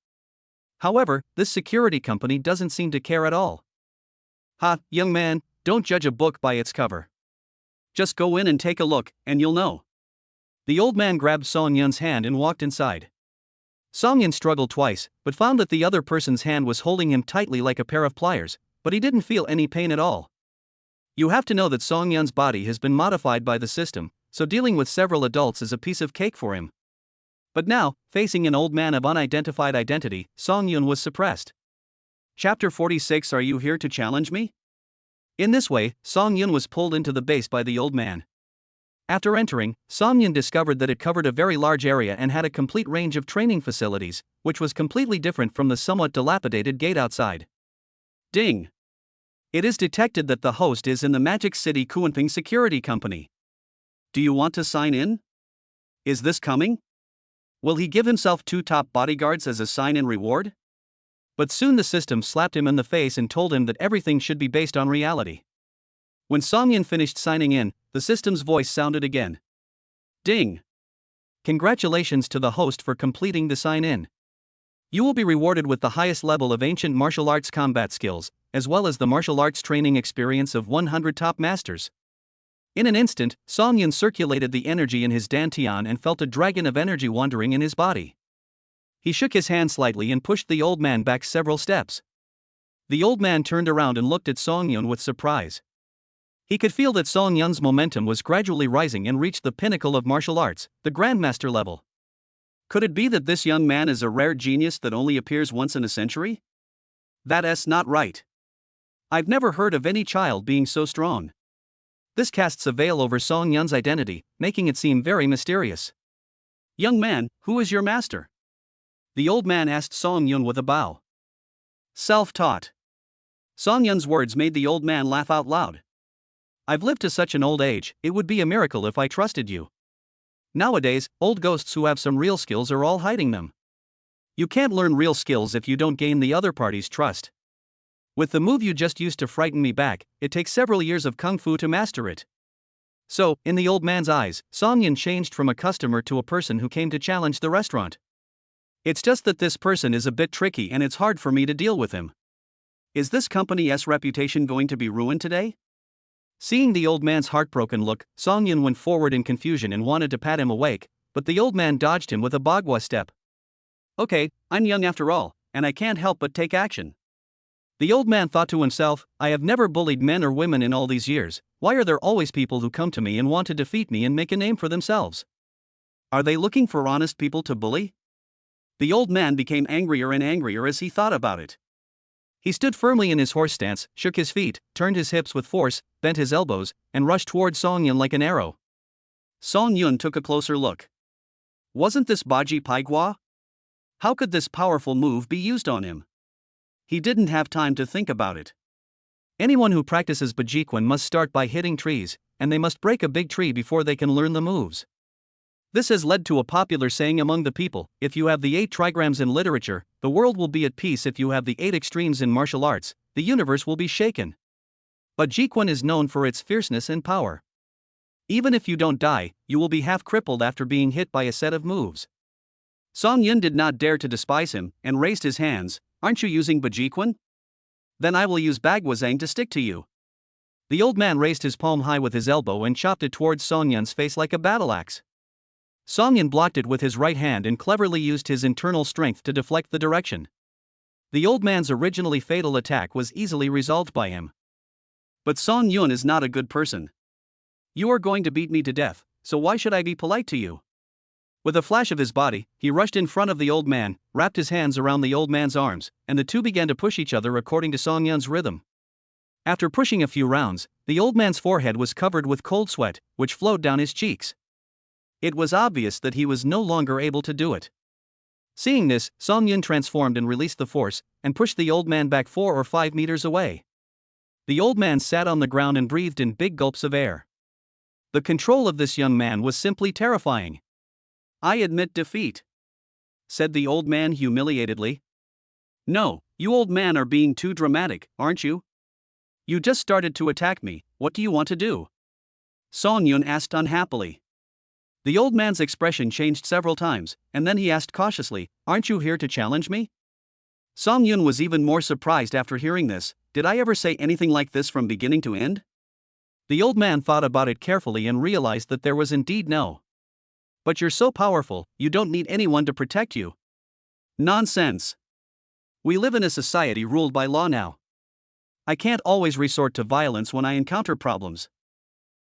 However, this security company doesn't seem to care at all." "Ha, young man, don't judge a book by its cover. Just go in and take a look, and you'll know." The old man grabbed Song Yun's hand and walked inside. Song Yun struggled twice, but found that the other person's hand was holding him tightly like a pair of pliers, but he didn't feel any pain at all. You have to know that Song Yun's body has been modified by the system, so dealing with several adults is a piece of cake for him. But now, facing an old man of unidentified identity, Song Yun was suppressed. Chapter 46. Are you here to challenge me? In this way, Song Yun was pulled into the base by the old man. After entering, Song Yun discovered that it covered a very large area and had a complete range of training facilities, which was completely different from the somewhat dilapidated gate outside. Ding! It is detected that the host is in the Magic City Kuanping Security Company. Do you want to sign in? Is this coming? Will he give himself 2 top bodyguards as a sign-in reward? But soon the system slapped him in the face and told him that everything should be based on reality. When Song Yun finished signing in, the system's voice sounded again. Ding! Congratulations to the host for completing the sign-in. You will be rewarded with the highest level of ancient martial arts combat skills, as well as the martial arts training experience of 100 top masters. In an instant, Song Yun circulated the energy in his dantian and felt a dragon of energy wandering in his body. He shook his hand slightly and pushed the old man back several steps. The old man turned around and looked at Song Yun with surprise. He could feel that Song Yun's momentum was gradually rising and reached the pinnacle of martial arts, the Grandmaster level. Could it be that this young man is a rare genius that only appears once in a century? That's not right. I've never heard of any child being so strong. This casts a veil over Song Yun's identity, making it seem very mysterious. Young man, who is your master? The old man asked Song Yun with a bow. Self-taught. Song Yun's words made the old man laugh out loud. I've lived to such an old age, it would be a miracle if I trusted you. Nowadays, old ghosts who have some real skills are all hiding them. You can't learn real skills if you don't gain the other party's trust. With the move you just used to frighten me back, it takes several years of kung fu to master it. So, in the old man's eyes, Song Yun changed from a customer to a person who came to challenge the restaurant. It's just that this person is a bit tricky and it's hard for me to deal with him. Is this company's reputation going to be ruined today? Seeing the old man's heartbroken look, Song Yun went forward in confusion and wanted to pat him awake, but the old man dodged him with a bagua step. Okay, I'm young after all, and I can't help but take action. The old man thought to himself, I have never bullied men or women in all these years, why are there always people who come to me and want to defeat me and make a name for themselves? Are they looking for honest people to bully? The old man became angrier and angrier as he thought about it. He stood firmly in his horse stance, shook his feet, turned his hips with force, bent his elbows, and rushed toward Song Yun like an arrow. Song Yun took a closer look. Wasn't this Baji Paigua? How could this powerful move be used on him? He didn't have time to think about it. Anyone who practices Bajiquan must start by hitting trees, and they must break a big tree before they can learn the moves. This has led to a popular saying among the people, if you have the 8 trigrams in literature, the world will be at peace. If you have the 8 extremes in martial arts, the universe will be shaken. Bajiquan is known for its fierceness and power. Even if you don't die, you will be half crippled after being hit by a set of moves. Song Yun did not dare to despise him, and raised his hands. Aren't you using Bajiquan? Then I will use Bagwazang to stick to you. The old man raised his palm high with his elbow and chopped it towards Song Yun's face like a battle axe. Song Yun blocked it with his right hand and cleverly used his internal strength to deflect the direction. The old man's originally fatal attack was easily resolved by him. But Song Yun is not a good person. You are going to beat me to death, so why should I be polite to you? With a flash of his body, he rushed in front of the old man, wrapped his hands around the old man's arms, and the two began to push each other according to Song Yun's rhythm. After pushing a few rounds, the old man's forehead was covered with cold sweat, which flowed down his cheeks. It was obvious that he was no longer able to do it. Seeing this, Song Yun transformed and released the force, and pushed the old man back 4 or 5 meters away. The old man sat on the ground and breathed in big gulps of air. The control of this young man was simply terrifying. I admit defeat, said the old man humiliatedly. No, you old man are being too dramatic, aren't you? You just started to attack me, what do you want to do? Song Yun asked unhappily. The old man's expression changed several times, and then he asked cautiously, aren't you here to challenge me? Song Yun was even more surprised after hearing this. Did I ever say anything like this from beginning to end? The old man thought about it carefully and realized that there was indeed no. But you're so powerful, you don't need anyone to protect you. Nonsense. We live in a society ruled by law now. I can't always resort to violence when I encounter problems.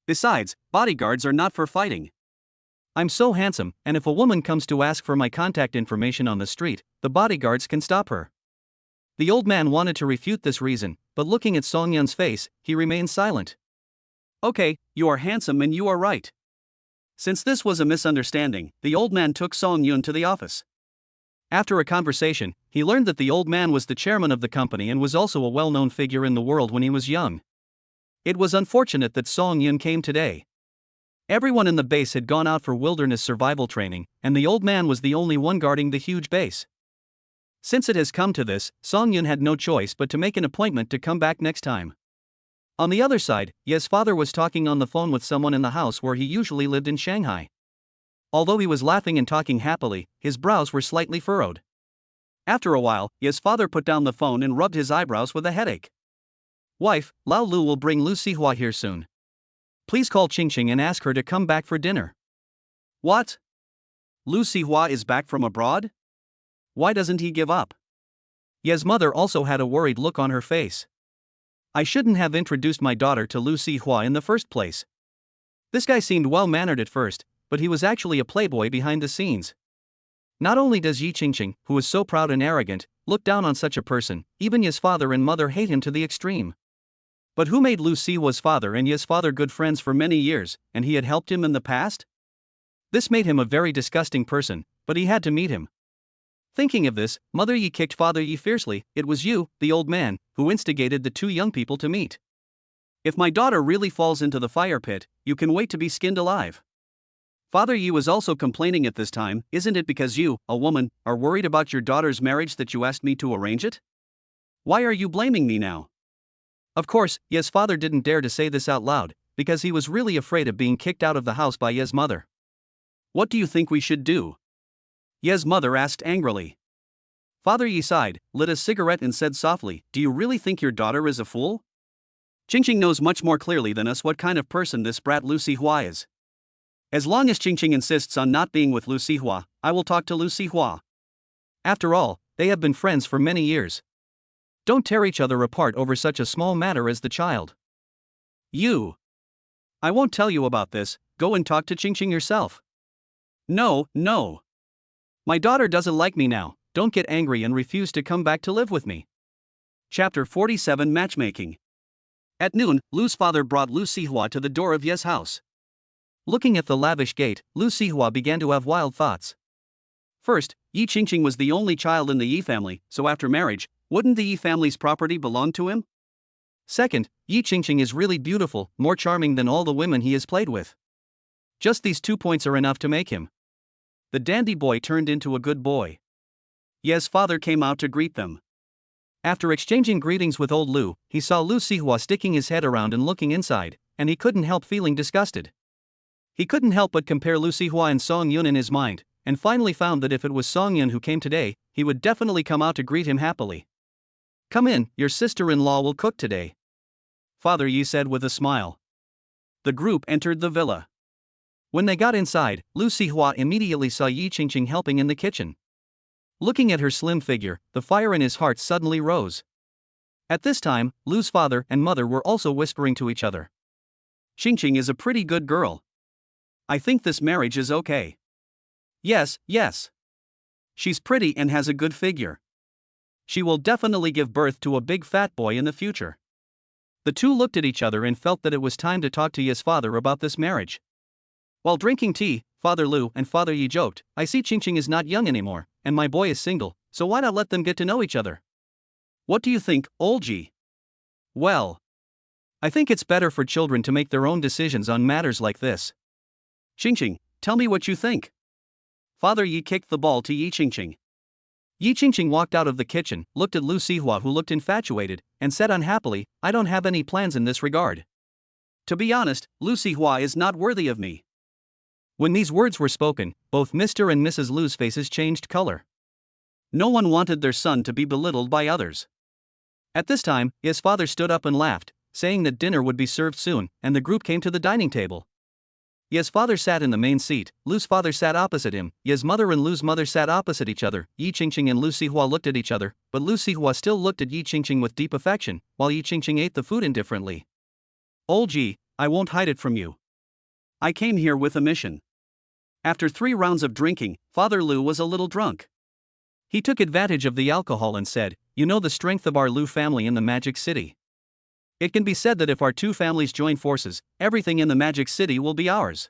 Besides, bodyguards are not for fighting. I'm so handsome, and if a woman comes to ask for my contact information on the street, the bodyguards can stop her. The old man wanted to refute this reason, but looking at Song Yun's face, he remained silent. Okay, you are handsome and you are right. Since this was a misunderstanding, the old man took Song Yun to the office. After a conversation, he learned that the old man was the chairman of the company and was also a well-known figure in the world when he was young. It was unfortunate that Song Yun came today. Everyone in the base had gone out for wilderness survival training, and the old man was the only one guarding the huge base. Since it has come to this, Song Yun had no choice but to make an appointment to come back next time. On the other side, Ye's father was talking on the phone with someone in the house where he usually lived in Shanghai. Although he was laughing and talking happily, his brows were slightly furrowed. After a while, Ye's father put down the phone and rubbed his eyebrows with a headache. Wife, Lao Lu will bring Lu Sihua here soon. Please call Qingqing and ask her to come back for dinner. What? Lu Sihua is back from abroad? Why doesn't he give up? Ye's mother also had a worried look on her face. I shouldn't have introduced my daughter to Lu Sihua in the first place. This guy seemed well-mannered at first, but he was actually a playboy behind the scenes. Not only does Yi Qingqing, who is so proud and arrogant, look down on such a person, even Ye's father and mother hate him to the extreme. But who made Lu Sihua's father and Ye's father good friends for many years, and he had helped him in the past? This made him a very disgusting person, but he had to meet him. Thinking of this, Mother Yi kicked Father Yi fiercely. It was you, the old man, who instigated the two young people to meet. If my daughter really falls into the fire pit, you can wait to be skinned alive. Father Yi was also complaining at this time. Isn't it because you, a woman, are worried about your daughter's marriage that you asked me to arrange it? Why are you blaming me now? Of course, Ye's father didn't dare to say this out loud, because he was really afraid of being kicked out of the house by Ye's mother. What do you think we should do? Ye's mother asked angrily. Father Yi sighed, lit a cigarette and said softly, do you really think your daughter is a fool? Qingqing knows much more clearly than us what kind of person this brat Lu Sihua is. As long as Qingqing insists on not being with Lu Sihua, I will talk to Lu Sihua. After all, they have been friends for many years. Don't tear each other apart over such a small matter as the child. You. I won't tell you about this, go and talk to Qingqing yourself. No. My daughter doesn't like me now, don't get angry and refuse to come back to live with me. Chapter 47 Matchmaking. At noon, Lu's father brought Lu Sihua to the door of Ye's house. Looking at the lavish gate, Lu Sihua began to have wild thoughts. First, Yi Qingqing was the only child in the Yi family, so after marriage, wouldn't the Yi family's property belong to him? Second, Yi Qingqing is really beautiful, more charming than all the women he has played with. Just these 2 points are enough to make him. The dandy boy turned into a good boy. Ye's father came out to greet them. After exchanging greetings with old Lu, he saw Lu Sihua sticking his head around and looking inside, and he couldn't help feeling disgusted. He couldn't help but compare Lu Sihua and Song Yun in his mind, and finally found that if it was Song Yun who came today, he would definitely come out to greet him happily. Come in, your sister-in-law will cook today. Father Yi said with a smile. The group entered the villa. When they got inside, Lu Sihua immediately saw Yi Qingqing helping in the kitchen. Looking at her slim figure, the fire in his heart suddenly rose. At this time, Lu's father and mother were also whispering to each other. Qingqing is a pretty good girl. I think this marriage is okay. Yes. She's pretty and has a good figure. She will definitely give birth to a big fat boy in the future. The two looked at each other and felt that it was time to talk to Ye's father about this marriage. While drinking tea, Father Lu and Father Yi joked, I see Qingqing is not young anymore, and my boy is single, so why not let them get to know each other? What do you think, old Ji? Well, I think it's better for children to make their own decisions on matters like this. Qingqing, tell me what you think. Father Yi kicked the ball to Yi Qingqing. Yi Qingqing walked out of the kitchen, looked at Lu Sihua who looked infatuated, and said unhappily, I don't have any plans in this regard. To be honest, Lu Sihua is not worthy of me. When these words were spoken, both Mr. and Mrs. Lu's faces changed color. No one wanted their son to be belittled by others. At this time, his father stood up and laughed, saying that dinner would be served soon, and the group came to the dining table. Ye's father sat in the main seat, Lu's father sat opposite him, Ye's mother and Lu's mother sat opposite each other. Yi Qingqing and Lu Sihua looked at each other, but Lu Sihua still looked at Yi Qingqing with deep affection, while Yi Qingqing ate the food indifferently. Old Ji, I won't hide it from you, I came here with a mission. After 3 rounds of drinking, Father Lu was a little drunk. He took advantage of the alcohol and said, "You know the strength of our Lu family in the Magic City. It can be said that if our two families join forces, everything in the Magic City will be ours.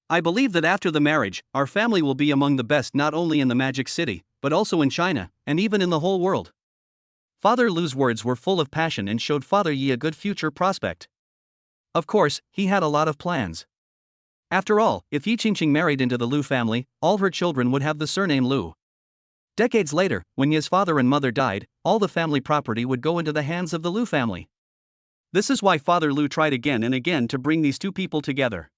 I believe that after the marriage, our family will be among the best not only in the Magic City, but also in China, and even in the whole world." Father Lu's words were full of passion and showed Father Yi a good future prospect. Of course, he had a lot of plans. After all, if Yi Qingqing married into the Lu family, all her children would have the surname Lu. Decades later, when Yi's father and mother died, all the family property would go into the hands of the Lu family. This is why Father Lu tried again and again to bring these two people together.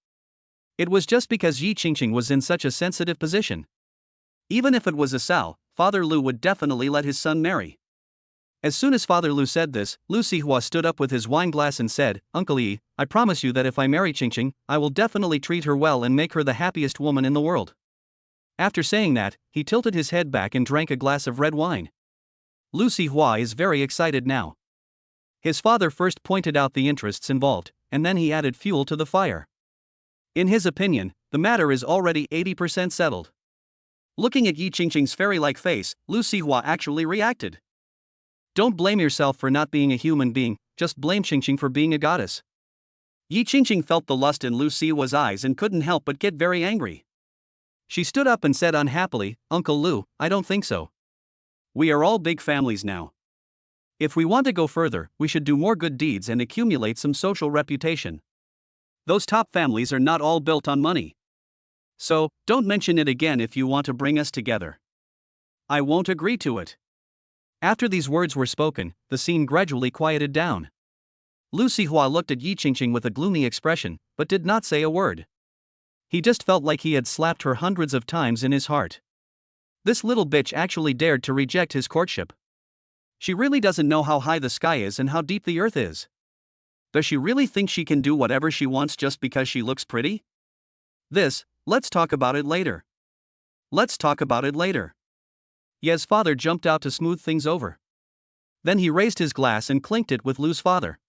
It was just because Yi Qingqing was in such a sensitive position. Even if it was a Sao, Father Lu would definitely let his son marry. As soon as Father Lu said this, Lu Sihua stood up with his wine glass and said, "Uncle Yi, I promise you that if I marry Qingqing, I will definitely treat her well and make her the happiest woman in the world." After saying that, he tilted his head back and drank a glass of red wine. Lu Sihua is very excited now. His father first pointed out the interests involved, and then he added fuel to the fire. In his opinion, the matter is already 80% settled. Looking at Yi Qingqing's fairy-like face, Lu Sihua actually reacted. Don't blame yourself for not being a human being, just blame Qingqing for being a goddess. Yi Qingqing felt the lust in Lu Sihua's eyes and couldn't help but get very angry. She stood up and said unhappily, "Uncle Lu, I don't think so. We are all big families now. If we want to go further, we should do more good deeds and accumulate some social reputation. Those top families are not all built on money. So, don't mention it again if you want to bring us together. I won't agree to it." After these words were spoken, the scene gradually quieted down. Lu Sihua looked at Yi Qingqing with a gloomy expression, but did not say a word. He just felt like he had slapped her hundreds of times in his heart. This little bitch actually dared to reject his courtship. She really doesn't know how high the sky is and how deep the earth is. Does she really think she can do whatever she wants just because she looks pretty? Let's talk about it later. Let's talk about it later. Ye's father jumped out to smooth things over. Then he raised his glass and clinked it with Lu's father.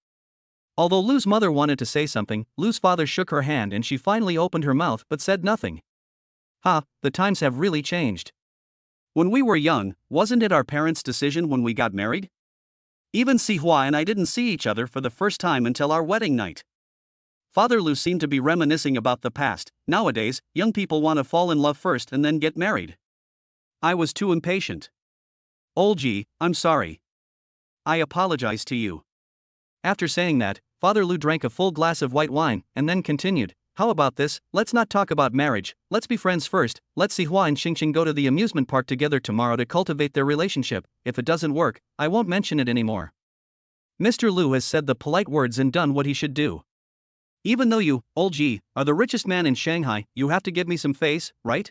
Although Lu's mother wanted to say something, Lu's father shook her hand and she finally opened her mouth but said nothing. The times have really changed. When we were young, wasn't it our parents' decision when we got married? Even Sihua and I didn't see each other for the first time until our wedding night. Father Lu seemed to be reminiscing about the past. Nowadays, young people want to fall in love first and then get married. I was too impatient. Old Ji, I'm sorry. I apologize to you. After saying that, Father Lu drank a full glass of white wine and then continued, "How about this? Let's not talk about marriage, let's be friends first. Let's Sihua and Qingqing go to the amusement park together tomorrow to cultivate their relationship. If it doesn't work, I won't mention it anymore." Mr. Lu has said the polite words and done what he should do. Even though you, Old Ji, are the richest man in Shanghai, you have to give me some face, right?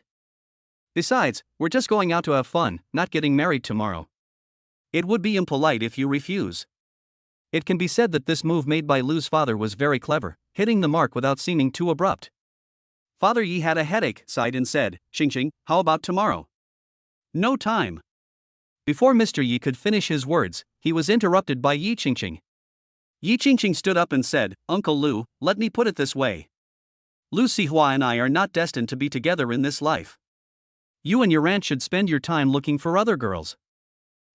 Besides, we're just going out to have fun, not getting married tomorrow. It would be impolite if you refuse. It can be said that this move made by Lu's father was very clever, hitting the mark without seeming too abrupt. Father Yi had a headache, sighed and said, "Qingqing, how about tomorrow?" "No time." Before Mr. Yi could finish his words, he was interrupted by Yi Qingqing. Yi Qingqing stood up and said, "Uncle Lu, let me put it this way. Lu Sihua and I are not destined to be together in this life. You and your aunt should spend your time looking for other girls.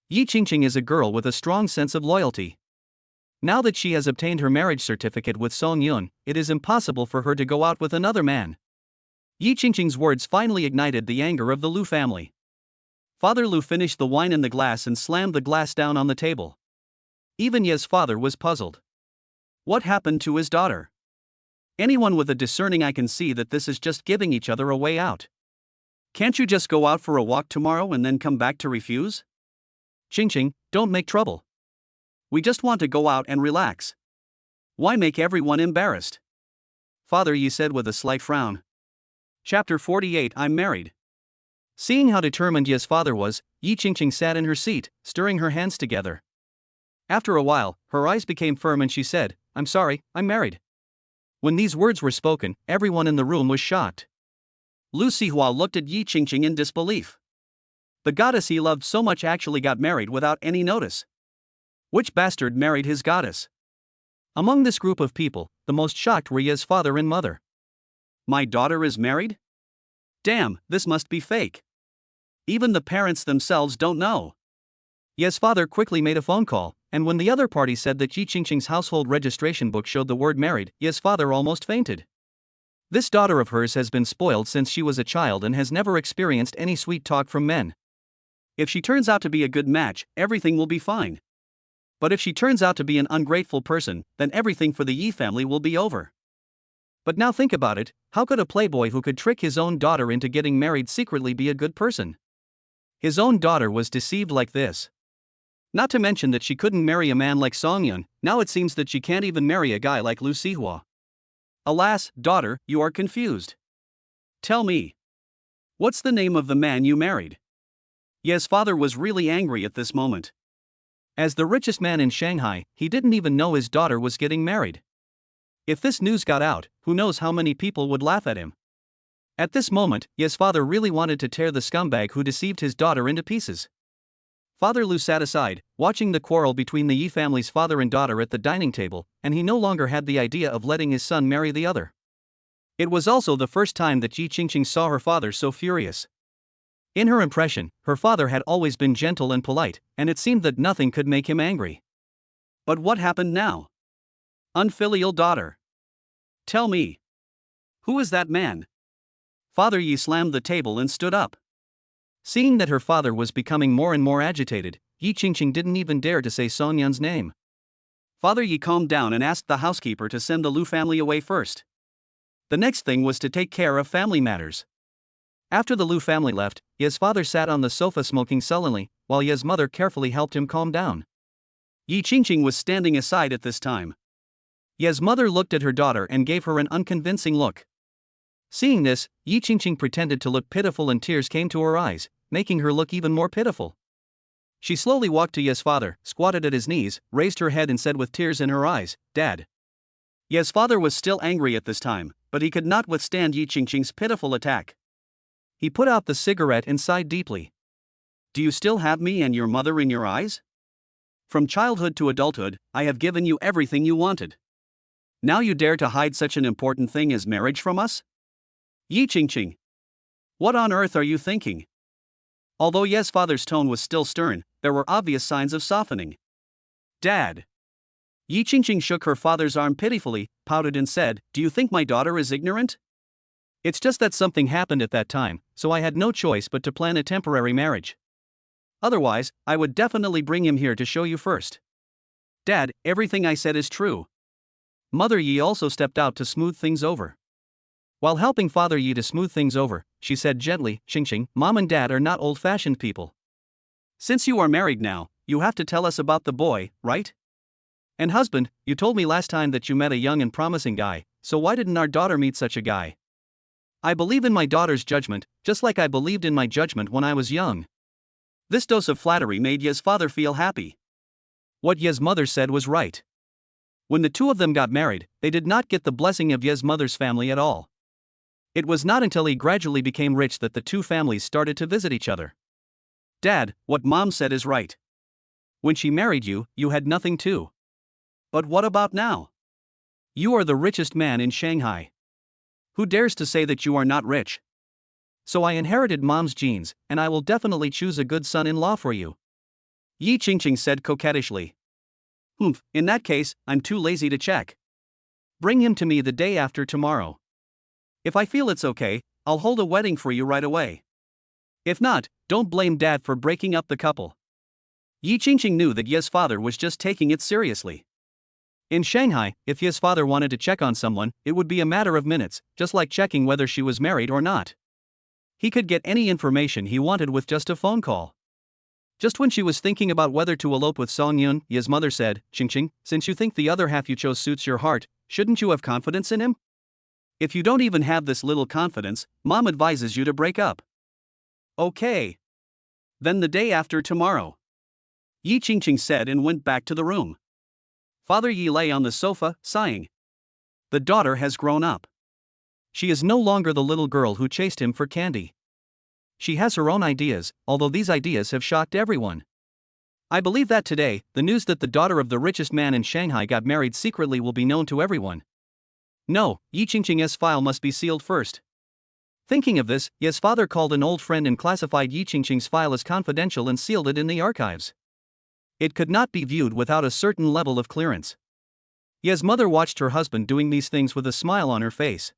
Yi Qingqing is a girl with a strong sense of loyalty. Now that she has obtained her marriage certificate with Song Yun, it is impossible for her to go out with another man." Yi Qingqing's words finally ignited the anger of the Lu family. Father Lu finished the wine in the glass and slammed the glass down on the table. Even Ye's father was puzzled. What happened to his daughter? Anyone with a discerning eye can see that this is just giving each other a way out. Can't you just go out for a walk tomorrow and then come back to refuse? Qingqing, don't make trouble. We just want to go out and relax. Why make everyone embarrassed? Father Yi said with a slight frown. Chapter 48 I'm married. Seeing how determined Ye's father was, Yi Qingqing sat in her seat, stirring her hands together. After a while, her eyes became firm and she said, "I'm sorry, I'm married." When these words were spoken, everyone in the room was shocked. Lu Sihua looked at Yi Qingqing in disbelief. The goddess he loved so much actually got married without any notice. Which bastard married his goddess? Among this group of people, the most shocked were Ye's father and mother. My daughter is married? Damn, this must be fake. Even the parents themselves don't know. Ye's father quickly made a phone call, and when the other party said that Yi Qingqing's household registration book showed the word married, Ye's father almost fainted. This daughter of hers has been spoiled since she was a child and has never experienced any sweet talk from men. If she turns out to be a good match, everything will be fine. But if she turns out to be an ungrateful person, then everything for the Yi family will be over. But now think about it, how could a playboy who could trick his own daughter into getting married secretly be a good person? His own daughter was deceived like this. Not to mention that she couldn't marry a man like Songyun, now it seems that she can't even marry a guy like Lu Sihua. Alas, daughter, you are confused. Tell me. What's the name of the man you married? Ye's father was really angry at this moment. As the richest man in Shanghai, he didn't even know his daughter was getting married. If this news got out, who knows how many people would laugh at him. At this moment, Ye's father really wanted to tear the scumbag who deceived his daughter into pieces. Father Lu sat aside, watching the quarrel between the Yi family's father and daughter at the dining table, and he no longer had the idea of letting his son marry the other. It was also the first time that Yi Qingqing saw her father so furious. In her impression, her father had always been gentle and polite, and it seemed that nothing could make him angry. But what happened now? Unfilial daughter. Tell me. Who is that man? Father Yi slammed the table and stood up. Seeing that her father was becoming more and more agitated, Yi Qingqing didn't even dare to say Songyun's name. Father Yi calmed down and asked the housekeeper to send the Lu family away first. The next thing was to take care of family matters. After the Lu family left, Ye's father sat on the sofa smoking sullenly, while Ye's mother carefully helped him calm down. Yi Qingqing was standing aside at this time. Ye's mother looked at her daughter and gave her an unconvincing look. Seeing this, Yi Qingqing pretended to look pitiful and tears came to her eyes, making her look even more pitiful. She slowly walked to Ye's father, squatted at his knees, raised her head and said with tears in her eyes, "Dad." Ye's father was still angry at this time, but he could not withstand Yi Qingqing's pitiful attack. He put out the cigarette and sighed deeply. Do you still have me and your mother in your eyes? From childhood to adulthood, I have given you everything you wanted. Now you dare to hide such an important thing as marriage from us? Yi Qingqing. What on earth are you thinking? Although Ye's father's tone was still stern, there were obvious signs of softening. Dad. Yi Qingqing shook her father's arm pitifully, pouted and said, Do you think my daughter is ignorant? It's just that something happened at that time, so I had no choice but to plan a temporary marriage. Otherwise, I would definitely bring him here to show you first. Dad, everything I said is true. Mother Yi also stepped out to smooth things over. While helping Father Yi to smooth things over, she said gently, Qingqing, Mom and Dad are not old-fashioned people. Since you are married now, you have to tell us about the boy, right? And husband, you told me last time that you met a young and promising guy, so why didn't our daughter meet such a guy? I believe in my daughter's judgment, just like I believed in my judgment when I was young. This dose of flattery made Ye's father feel happy. What Ye's mother said was right. When the two of them got married, they did not get the blessing of Ye's mother's family at all. It was not until he gradually became rich that the two families started to visit each other. Dad, what Mom said is right. When she married you, you had nothing too. But what about now? You are the richest man in Shanghai. Who dares to say that you are not rich? So I inherited Mom's genes, and I will definitely choose a good son-in-law for you. Yi Qingqing said coquettishly. In that case, I'm too lazy to check. Bring him to me the day after tomorrow. If I feel it's okay, I'll hold a wedding for you right away. If not, don't blame Dad for breaking up the couple. Yi Qingqing knew that Ye's father was just taking it seriously. In Shanghai, if Ye's father wanted to check on someone, it would be a matter of minutes, just like checking whether she was married or not. He could get any information he wanted with just a phone call. Just when she was thinking about whether to elope with Songyun, Ye's mother said, Qingqing, since you think the other half you chose suits your heart, shouldn't you have confidence in him? If you don't even have this little confidence, Mom advises you to break up. Okay. Then the day after tomorrow. Yi Qingqing said and went back to the room. Father Yi lay on the sofa, sighing. The daughter has grown up. She is no longer the little girl who chased him for candy. She has her own ideas, although these ideas have shocked everyone. I believe that today, the news that the daughter of the richest man in Shanghai got married secretly will be known to everyone. No, Yi Qingqing's file must be sealed first. Thinking of this, Ye's father called an old friend and classified Yi Qingqing's file as confidential and sealed it in the archives. It could not be viewed without a certain level of clearance. Ye's mother watched her husband doing these things with a smile on her face.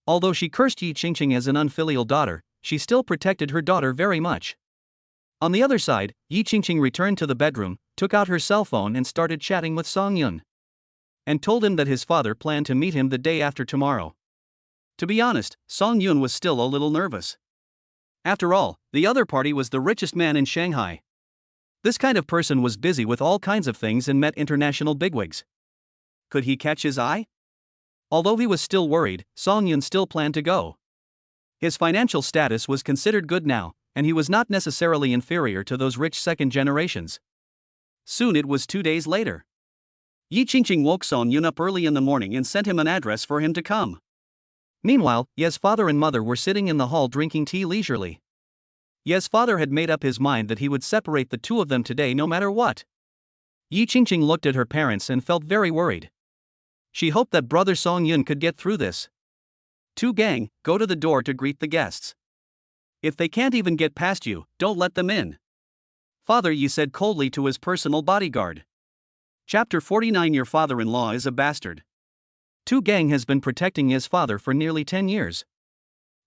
Although she cursed Yi Qingqing as an unfilial daughter, she still protected her daughter very much. On the other side, Yi Qingqing returned to the bedroom, took out her cell phone and started chatting with Song Yun. And told him that his father planned to meet him the day after tomorrow. To be honest, Song Yun was still a little nervous. After all, the other party was the richest man in Shanghai. This kind of person was busy with all kinds of things and met international bigwigs. Could he catch his eye? Although he was still worried, Song Yun still planned to go. His financial status was considered good now, and he was not necessarily inferior to those rich second generations. Soon it was 2 days later. Yi Qingqing woke Song Yun up early in the morning and sent him an address for him to come. Meanwhile, Ye's father and mother were sitting in the hall drinking tea leisurely. Ye's father had made up his mind that he would separate the two of them today no matter what. Yi Qingqing looked at her parents and felt very worried. She hoped that brother Song Yun could get through this. "Tu gang, go to the door to greet the guests. If they can't even get past you, don't let them in," Father Yi said coldly to his personal bodyguard. Chapter 49. Your father-in-law is a bastard. Tu Gang has been protecting his father for nearly 10 years.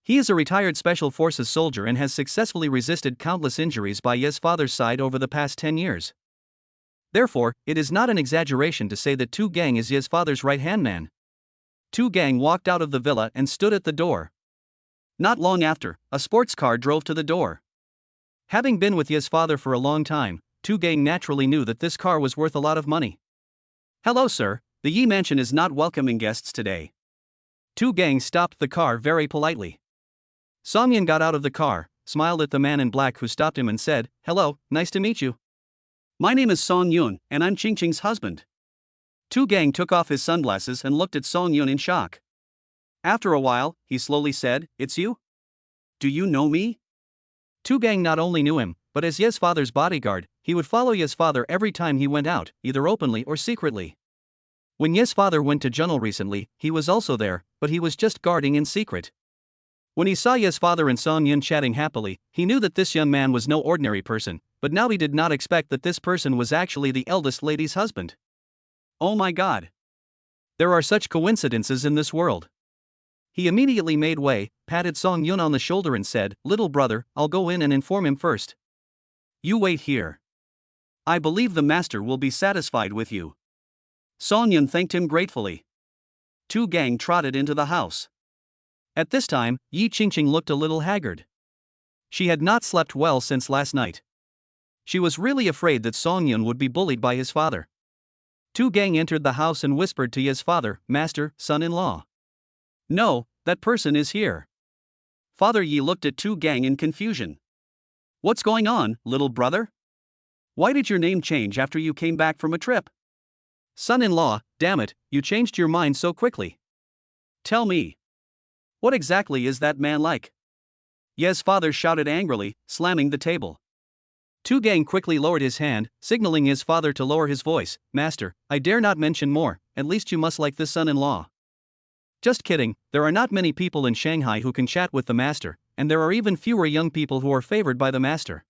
He is a retired Special Forces soldier and has successfully resisted countless injuries by Ye's father's side over the past 10 years. Therefore, it is not an exaggeration to say that Tu Gang is Ye's father's right-hand man. Tu Gang walked out of the villa and stood at the door. Not long after, a sports car drove to the door. Having been with Ye's father for a long time, Tu Gang naturally knew that this car was worth a lot of money. "Hello sir, the Yi mansion is not welcoming guests today." Tu Gang stopped the car very politely. Song Yun got out of the car, smiled at the man in black who stopped him and said, "Hello, nice to meet you. My name is Song Yun, and I'm Qingqing's husband." Tu Gang took off his sunglasses and looked at Song Yun in shock. After a while, he slowly said, "It's you? Do you know me?" Tu Gang not only knew him, but as Ye's father's bodyguard, he would follow Ye's father every time he went out, either openly or secretly. When Ye's father went to Jungle recently, he was also there, but he was just guarding in secret. When he saw Ye's father and Song Yun chatting happily, he knew that this young man was no ordinary person, but now he did not expect that this person was actually the eldest lady's husband. Oh my god. There are such coincidences in this world. He immediately made way, patted Song Yun on the shoulder and said, "Little brother, I'll go in and inform him first. You wait here. I believe the master will be satisfied with you." Song Yun thanked him gratefully. Tu Gang trotted into the house. At this time, Yi Qingqing looked a little haggard. She had not slept well since last night. She was really afraid that Song Yun would be bullied by his father. Tu Gang entered the house and whispered to Ye's father, "Master, son-in-law. No, that person is here." Father Yi looked at Tu Gang in confusion. "What's going on, little brother? Why did your name change after you came back from a trip?" "Son-in-law, damn it, you changed your mind so quickly. Tell me. What exactly is that man like?" Ye's father shouted angrily, slamming the table. Tu Gang quickly lowered his hand, signaling his father to lower his voice. "Master, I dare not mention more, at least you must like this son-in-law." "Just kidding, there are not many people in Shanghai who can chat with the master, and there are even fewer young people who are favored by the master.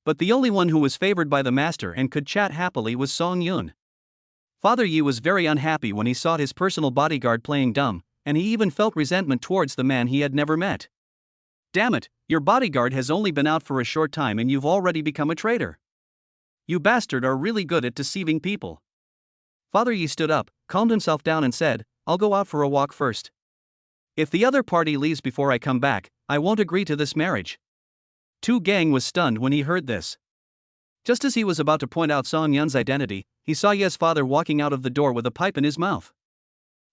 But the only one who was favored by the master and could chat happily was Song Yun." Father Yi was very unhappy when he saw his personal bodyguard playing dumb, and he even felt resentment towards the man he had never met. "Damn it, your bodyguard has only been out for a short time and you've already become a traitor. You bastard are really good at deceiving people." Father Yi stood up, calmed himself down and said, "I'll go out for a walk first. If the other party leaves before I come back, I won't agree to this marriage." Tu Gang was stunned when he heard this. Just as he was about to point out Song Yun's identity, he saw Ye's father walking out of the door with a pipe in his mouth.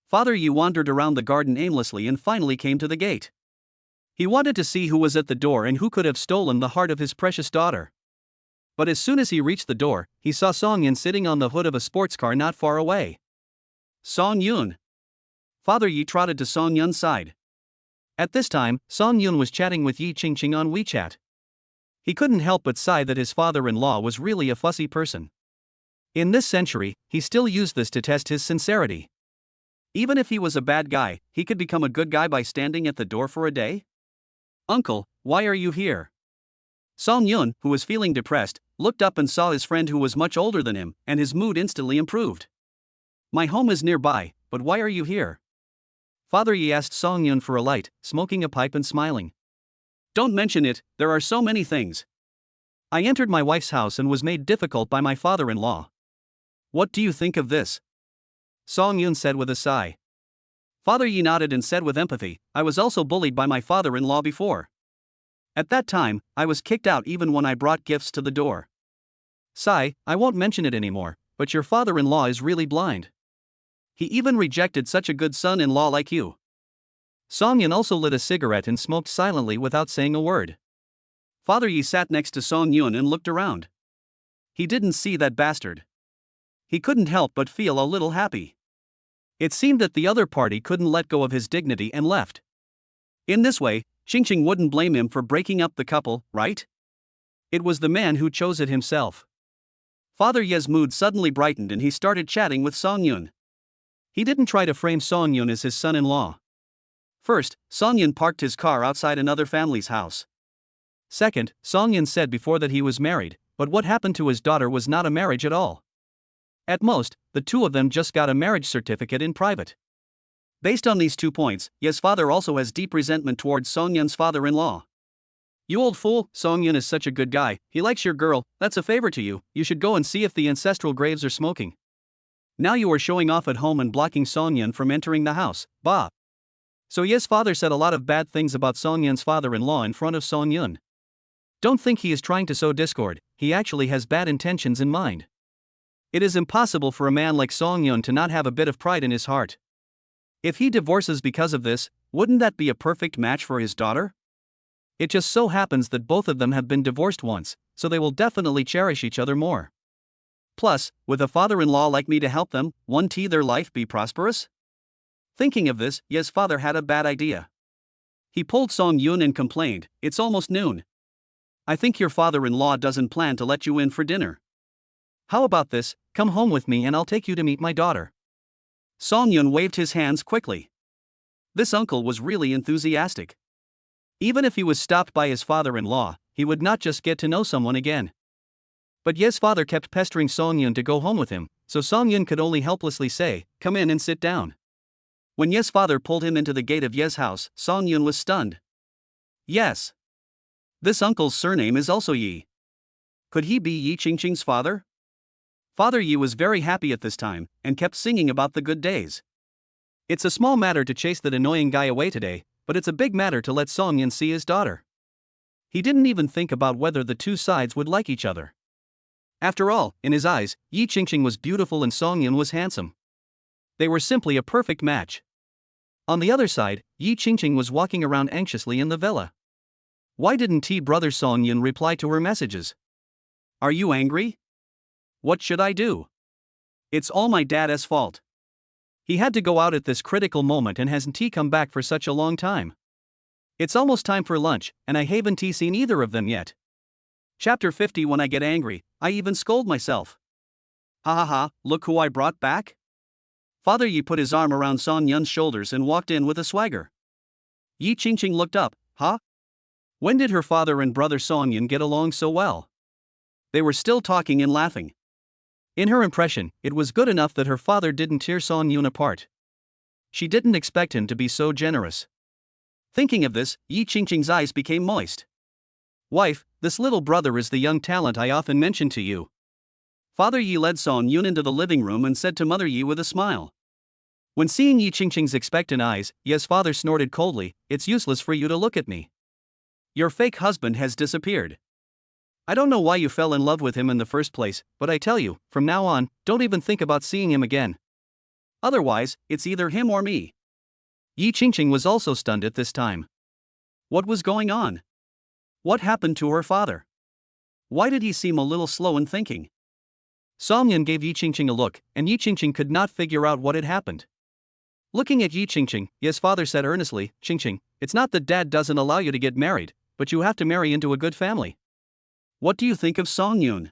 Father Yi wandered around the garden aimlessly and finally came to the gate. He wanted to see who was at the door and who could have stolen the heart of his precious daughter. But as soon as he reached the door, he saw Song Yun sitting on the hood of a sports car not far away. "Song Yun." Father Yi trotted to Song Yun's side. At this time, Song Yun was chatting with Yi Qingqing on WeChat. He couldn't help but sigh that his father-in-law was really a fussy person. In this century, he still used this to test his sincerity. Even if he was a bad guy, he could become a good guy by standing at the door for a day? Uncle, why are you here? Song Yun, who was feeling depressed, looked up and saw his friend who was much older than him, and his mood instantly improved. My home is nearby, but why are you here? Father Yi asked Song Yun for a light, smoking a pipe and smiling. Don't mention it, there are so many things. I entered my wife's house and was made difficult by my father-in-law. What do you think of this? Song Yun said with a sigh. Father Yi nodded and said with empathy, I was also bullied by my father-in-law before. At that time, I was kicked out even when I brought gifts to the door. Sigh, I won't mention it anymore, but your father-in-law is really blind. He even rejected such a good son-in-law like you. Song Yun also lit a cigarette and smoked silently without saying a word. Father Yi sat next to Song Yun and looked around. He didn't see that bastard. He couldn't help but feel a little happy. It seemed that the other party couldn't let go of his dignity and left. In this way, Qingqing wouldn't blame him for breaking up the couple, right? It was the man who chose it himself. Father Ye's mood suddenly brightened and he started chatting with Song Yun. He didn't try to frame Song Yun as his son-in-law. First, Song Yun parked his car outside another family's house. Second, Song Yun said before that he was married, but what happened to his daughter was not a marriage at all. At most, the two of them just got a marriage certificate in private. Based on these 2 points, Ye's father also has deep resentment towards Song Yun's father-in-law. You old fool, Song Yun is such a good guy, he likes your girl, that's a favor to you, you should go and see if the ancestral graves are smoking. Now you are showing off at home and blocking Song Yun from entering the house, bah. So Ye's father said a lot of bad things about Song Yun's father-in-law in front of Song Yun. Don't think he is trying to sow discord, he actually has bad intentions in mind. It is impossible for a man like Song Yun to not have a bit of pride in his heart. If he divorces because of this, wouldn't that be a perfect match for his daughter? It just so happens that both of them have been divorced once, so they will definitely cherish each other more. Plus, with a father-in-law like me to help them, won't their life be prosperous? Thinking of this, Ye's father had a bad idea. He pulled Song Yun and complained, it's almost noon. I think your father-in-law doesn't plan to let you in for dinner. How about this, come home with me and I'll take you to meet my daughter. Song Yun waved his hands quickly. This uncle was really enthusiastic. Even if he was stopped by his father-in-law, he would not just get to know someone again. But Ye's father kept pestering Song Yun to go home with him, so Song Yun could only helplessly say, come in and sit down. When Ye's father pulled him into the gate of Ye's house, Song Yun was stunned. Yes. This uncle's surname is also Yi. Could he be Yi Qingqing's father? Father Yi was very happy at this time, and kept singing about the good days. It's a small matter to chase that annoying guy away today, but it's a big matter to let Song Yun see his daughter. He didn't even think about whether the two sides would like each other. After all, in his eyes, Yi Qingqing was beautiful and Song Yun was handsome. They were simply a perfect match. On the other side, Yi Qingqing was walking around anxiously in the villa. Why didn't brother Song Yun reply to her messages? Are you angry? What should I do? It's all my dad's fault. He had to go out at this critical moment and hasn't come back for such a long time. It's almost time for lunch, and I haven't seen either of them yet. Chapter 50. When I get angry, I even scold myself. Ha ha ha, look who I brought back. Father Yi put his arm around Song Yun's shoulders and walked in with a swagger. Yi Qingqing looked up, huh? When did her father and brother Song Yun get along so well? They were still talking and laughing. In her impression, it was good enough that her father didn't tear Song Yun apart. She didn't expect him to be so generous. Thinking of this, Yi Qingqing's eyes became moist. Wife, this little brother is the young talent I often mentioned to you. Father Yi led Song Yun into the living room and said to Mother Yi with a smile. When seeing Yi Qingqing's expectant eyes, Ye's father snorted coldly, it's useless for you to look at me. Your fake husband has disappeared. I don't know why you fell in love with him in the first place, but I tell you, from now on, don't even think about seeing him again. Otherwise, it's either him or me. Yi Qingqing was also stunned at this time. What was going on? What happened to her father? Why did he seem a little slow in thinking? Song Yun gave Yi Qingqing a look, and Yi Qingqing could not figure out what had happened. Looking at Yi Qingqing, Ye's father said earnestly, Qingqing, it's not that dad doesn't allow you to get married, but you have to marry into a good family. What do you think of Song Yun?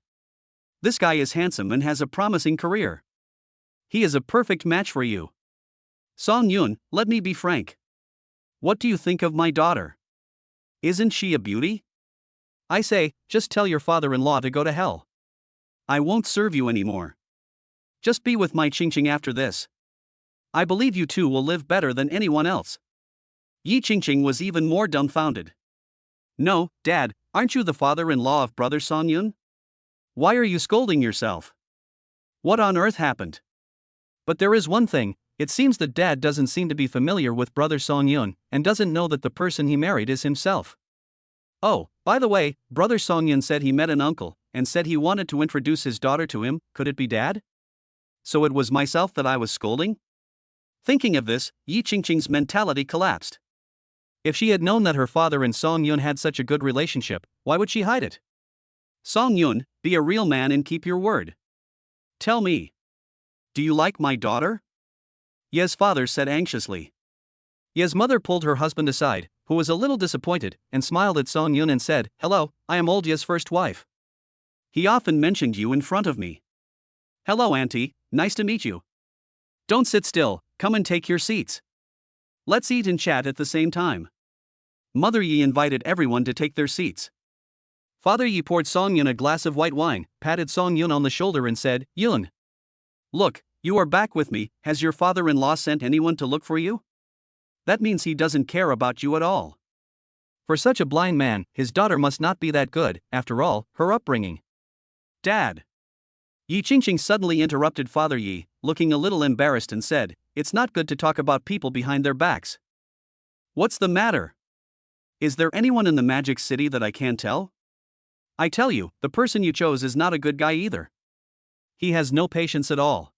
This guy is handsome and has a promising career. He is a perfect match for you. Song Yun, let me be frank. What do you think of my daughter? Isn't she a beauty? I say, just tell your father-in-law to go to hell. I won't serve you anymore. Just be with my Ching Ching after this. I believe you two will live better than anyone else. Yi Ching Ching was even more dumbfounded. No, Dad, aren't you the father-in-law of brother Song Yun? Why are you scolding yourself? What on earth happened? But there is one thing, it seems that Dad doesn't seem to be familiar with brother Song Yun, and doesn't know that the person he married is himself. Oh, by the way, brother Song Yun said he met an uncle, and said he wanted to introduce his daughter to him. Could it be Dad? So it was myself that I was scolding? Thinking of this, Yi Ching Ching's mentality collapsed. If she had known that her father and Song Yun had such a good relationship, why would she hide it? Song Yun, be a real man and keep your word. Tell me. Do you like my daughter? Ye's father said anxiously. Ye's mother pulled her husband aside, who was a little disappointed, and smiled at Song Yun and said, "Hello, I am old Ye's first wife. He often mentioned you in front of me." "Hello, Auntie, nice to meet you. Don't sit still, come and take your seats. Let's eat and chat at the same time." Mother Yi invited everyone to take their seats. Father Yi poured Song Yun a glass of white wine, patted Song Yun on the shoulder and said, "Yun. Look, you are back with me. Has your father-in-law sent anyone to look for you? That means he doesn't care about you at all. For such a blind man, his daughter must not be that good, after all, her upbringing." "Dad." Yi Ching Ching suddenly interrupted Father Yi, looking a little embarrassed and said, "It's not good to talk about people behind their backs. What's the matter? Is there anyone in the Magic City that I can't tell? I tell you, the person you chose is not a good guy either. He has no patience at all.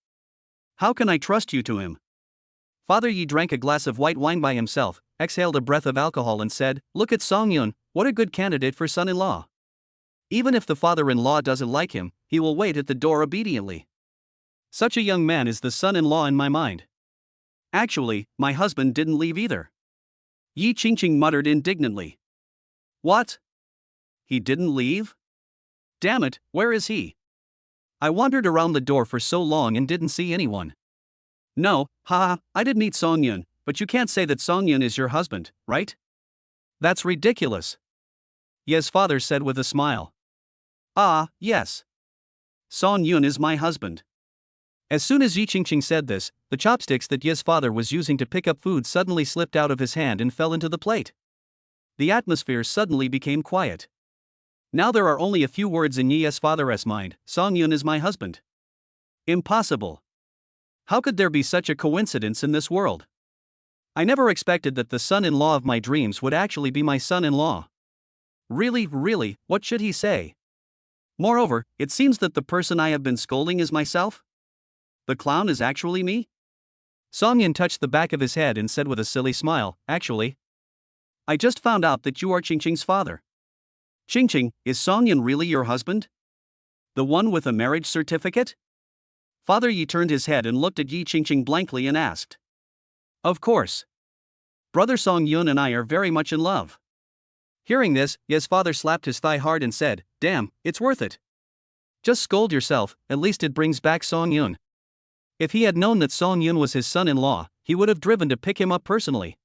How can I trust you to him?" Father Yi drank a glass of white wine by himself, exhaled a breath of alcohol and said, "Look at Song Yun, what a good candidate for son-in-law. Even if the father-in-law doesn't like him, he will wait at the door obediently. Such a young man is the son-in-law in my mind. Actually, my husband didn't leave either." Yi Ching Ching muttered indignantly. "What? He didn't leave? Damn it, where is he? I wandered around the door for so long and didn't see anyone." "No, haha, I did meet Song Yun, but you can't say that Song Yun is your husband, right? That's ridiculous." Ye's father said with a smile. "Ah, yes. Song Yun is my husband." As soon as Yi Ching Ching said this, the chopsticks that Ye's father was using to pick up food suddenly slipped out of his hand and fell into the plate. The atmosphere suddenly became quiet. Now there are only a few words in Ye's father's mind: Song Yun is my husband. Impossible. How could there be such a coincidence in this world? I never expected that the son-in-law of my dreams would actually be my son-in-law. Really, what should he say? Moreover, it seems that the person I have been scolding is myself? The clown is actually me? Song Yun touched the back of his head and said with a silly smile, "Actually, I just found out that you are Ching Ching's father." "Ching Ching, is Song Yun really your husband? The one with a marriage certificate?" Father Yi turned his head and looked at Yi Ching Ching blankly and asked. "Of course. Brother Song Yun and I are very much in love." Hearing this, Ye's father slapped his thigh hard and said, "Damn, it's worth it. Just scold yourself, at least it brings back Song Yun." If he had known that Song Yun was his son-in-law, he would have driven to pick him up personally.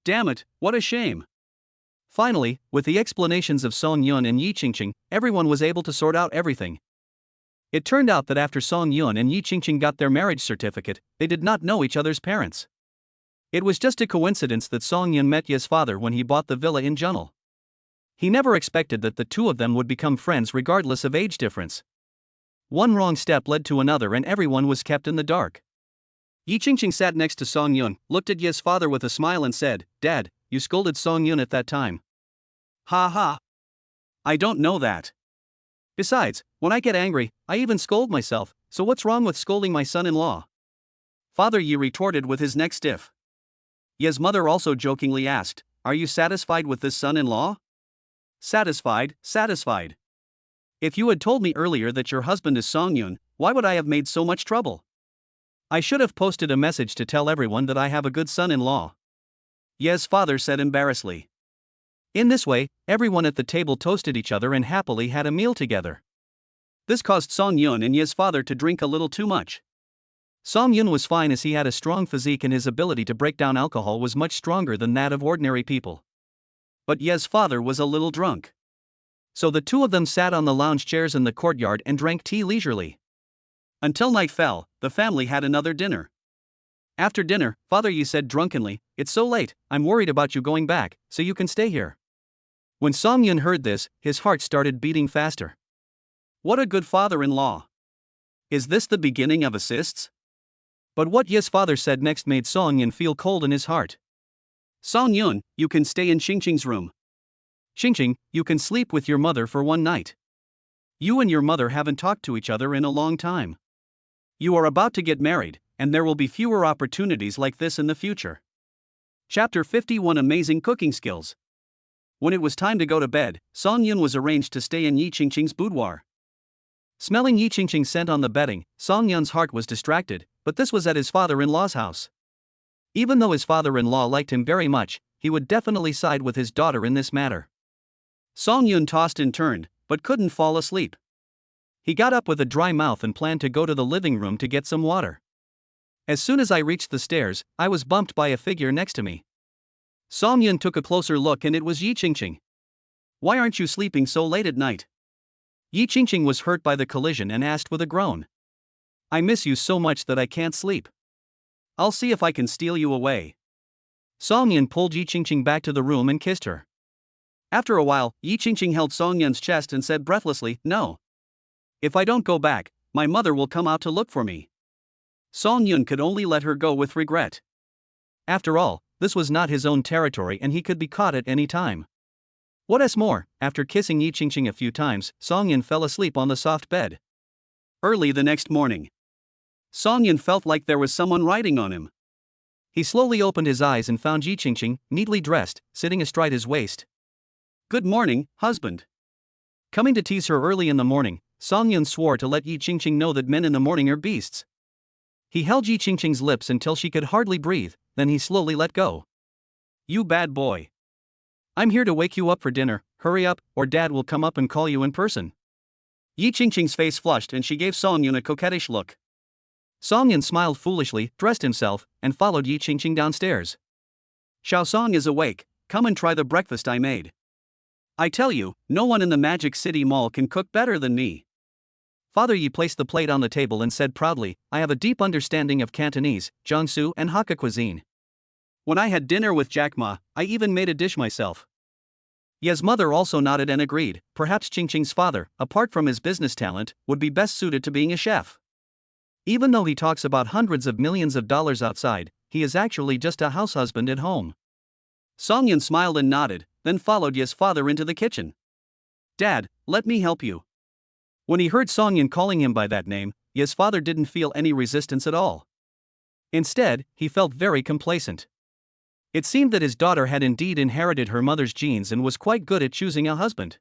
Damn it, what a shame. Finally, with the explanations of Song Yun and Yi Ching Ching, everyone was able to sort out everything. It turned out that after Song Yun and Yi Ching Ching got their marriage certificate, they did not know each other's parents. It was just a coincidence that Song Yun met Ye's father when he bought the villa in Junel. He never expected that the two of them would become friends regardless of age difference. One wrong step led to another and everyone was kept in the dark. Yi Ching Ching sat next to Song Yun, looked at Ye's father with a smile and said, "Dad, you scolded Song Yun at that time." "Ha ha. I don't know that. Besides, when I get angry, I even scold myself, so what's wrong with scolding my son-in-law?" Father Yi retorted with his neck stiff. Ye's mother also jokingly asked, "Are you satisfied with this son-in-law?" Satisfied. If you had told me earlier that your husband is Song Yun, why would I have made so much trouble? I should have posted a message to tell everyone that I have a good son-in-law," Ye's father said embarrassedly. In this way, everyone at the table toasted each other and happily had a meal together. This caused Song Yun and Ye's father to drink a little too much. Song Yun was fine as he had a strong physique and his ability to break down alcohol was much stronger than that of ordinary people. But Ye's father was a little drunk. So the two of them sat on the lounge chairs in the courtyard and drank tea leisurely. Until night fell, the family had another dinner. After dinner, Father Yi said drunkenly, "It's so late, I'm worried about you going back, so you can stay here." When Song Yun heard this, his heart started beating faster. What a good father-in-law. Is this the beginning of assists? But what Ye's father said next made Song Yun feel cold in his heart. Song Yun, you can stay in Qingqing's room. Qingqing, you can sleep with your mother for one night. You and your mother haven't talked to each other in a long time. You are about to get married, and there will be fewer opportunities like this in the future. Chapter 51 Amazing Cooking Skills. When it was time to go to bed, Song Yun was arranged to stay in Yi Qingqing's boudoir. Smelling Yi Qingqing's scent on the bedding, Song Yun's heart was distracted, but this was at his father-in-law's house. Even though his father-in-law liked him very much, he would definitely side with his daughter in this matter. Song Yun tossed and turned, but couldn't fall asleep. He got up with a dry mouth and planned to go to the living room to get some water. As soon as I reached the stairs, I was bumped by a figure next to me. Song Yun took a closer look and it was Yi Qingqing. "Why aren't you sleeping so late at night?" Yi Qingqing was hurt by the collision and asked with a groan. "I miss you so much that I can't sleep. I'll see if I can steal you away." Song Yun pulled Yi Qingqing back to the room and kissed her. After a while, Yi Qingqing held Song Yun's chest and said breathlessly, "No. If I don't go back, my mother will come out to look for me." Song Yun could only let her go with regret. After all, this was not his own territory and he could be caught at any time. What's more, after kissing Yi Qingqing a few times, Song Yun fell asleep on the soft bed. Early the next morning, Song Yun felt like there was someone riding on him. He slowly opened his eyes and found Yi Qingqing, neatly dressed, sitting astride his waist. "Good morning, husband." Coming to tease her early in the morning, Song Yun swore to let Yi Qingqing know that men in the morning are beasts. He held Yi Qingqing's lips until she could hardly breathe, then he slowly let go. "You bad boy. I'm here to wake you up for dinner, hurry up, or Dad will come up and call you in person." Yi Qingqing's face flushed and she gave Song Yun a coquettish look. Song Yun smiled foolishly, dressed himself, and followed Yi Qingqing downstairs. "Xiao Song is awake, come and try the breakfast I made. I tell you, no one in the Magic City Mall can cook better than me." Father Yi placed the plate on the table and said proudly, "I have a deep understanding of Cantonese, Jiangsu and Hakka cuisine. When I had dinner with Jack Ma, I even made a dish myself." Ye's mother also nodded and agreed, perhaps Qingqing's father, apart from his business talent, would be best suited to being a chef. Even though he talks about hundreds of millions of dollars outside, he is actually just a house husband at home. Song Yun smiled and nodded, then followed Ye's father into the kitchen. "Dad, let me help you." When he heard Song Yun calling him by that name, Ye's father didn't feel any resistance at all. Instead, he felt very complacent. It seemed that his daughter had indeed inherited her mother's genes and was quite good at choosing a husband.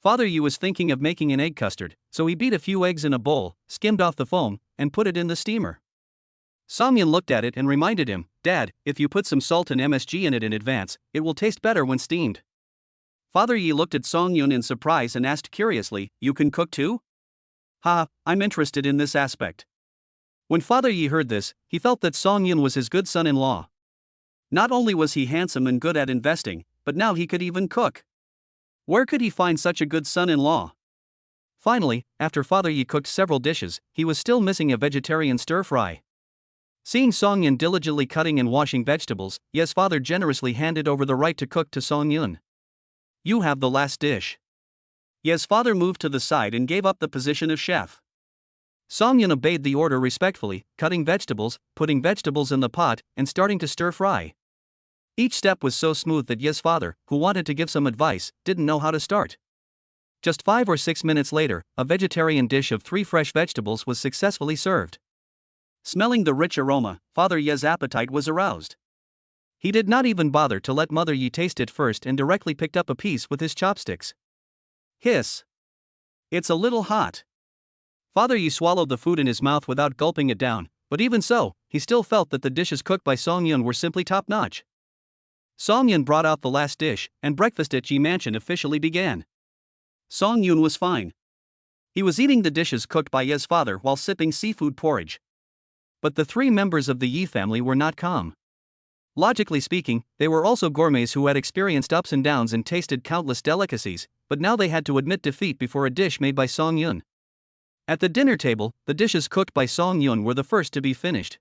Father Yi was thinking of making an egg custard, so he beat a few eggs in a bowl, skimmed off the foam, and put it in the steamer. Song Yun looked at it and reminded him, "Dad, if you put some salt and MSG in it in advance, it will taste better when steamed." Father Yi looked at Song Yun in surprise and asked curiously, "You can cook too?" "Ha, I'm interested in this aspect." When Father Yi heard this, he felt that Song Yun was his good son-in-law. Not only was he handsome and good at investing, but now he could even cook. Where could he find such a good son-in-law? Finally, after Father Yi cooked several dishes, he was still missing a vegetarian stir-fry. Seeing Song Yun diligently cutting and washing vegetables, Ye's father generously handed over the right to cook to Song Yun. "You have the last dish." Ye's father moved to the side and gave up the position of chef. Song Yun obeyed the order respectfully, cutting vegetables, putting vegetables in the pot, and starting to stir-fry. Each step was so smooth that Ye's father, who wanted to give some advice, didn't know how to start. Just 5 or 6 minutes later, a vegetarian dish of 3 fresh vegetables was successfully served. Smelling the rich aroma, Father Ye's appetite was aroused. He did not even bother to let Mother Yi taste it first and directly picked up a piece with his chopsticks. Hiss! "It's a little hot." Father Yi swallowed the food in his mouth without gulping it down, but even so, he still felt that the dishes cooked by Song Yun were simply top-notch. Song Yun brought out the last dish, and breakfast at Ji Mansion officially began. Song Yun was fine. He was eating the dishes cooked by Ye's father while sipping seafood porridge. But the three members of the Yi family were not calm. Logically speaking, they were also gourmets who had experienced ups and downs and tasted countless delicacies, but now they had to admit defeat before a dish made by Song Yun. At the dinner table, the dishes cooked by Song Yun were the first to be finished.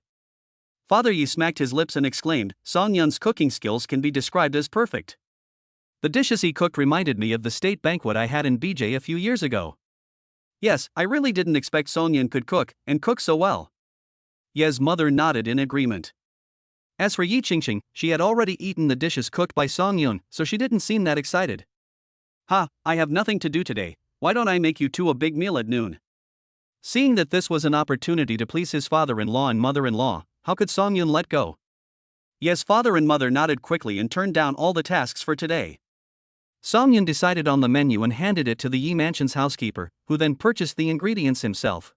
Father Yi smacked his lips and exclaimed, Song Yun's cooking skills can be described as perfect. The dishes he cooked reminded me of the state banquet I had in BJ a few years ago. Yes, I really didn't expect Song Yun could cook, and cook so well. Ye's mother nodded in agreement. As for Yi Qingqing, she had already eaten the dishes cooked by Song Yun, so she didn't seem that excited. Ha, I have nothing to do today, why don't I make you two a big meal at noon? Seeing that this was an opportunity to please his father-in-law and mother-in-law, how could Song Yun let go? Ye's father and mother nodded quickly and turned down all the tasks for today. Song Yun decided on the menu and handed it to the Yi Mansion's housekeeper, who then purchased the ingredients himself.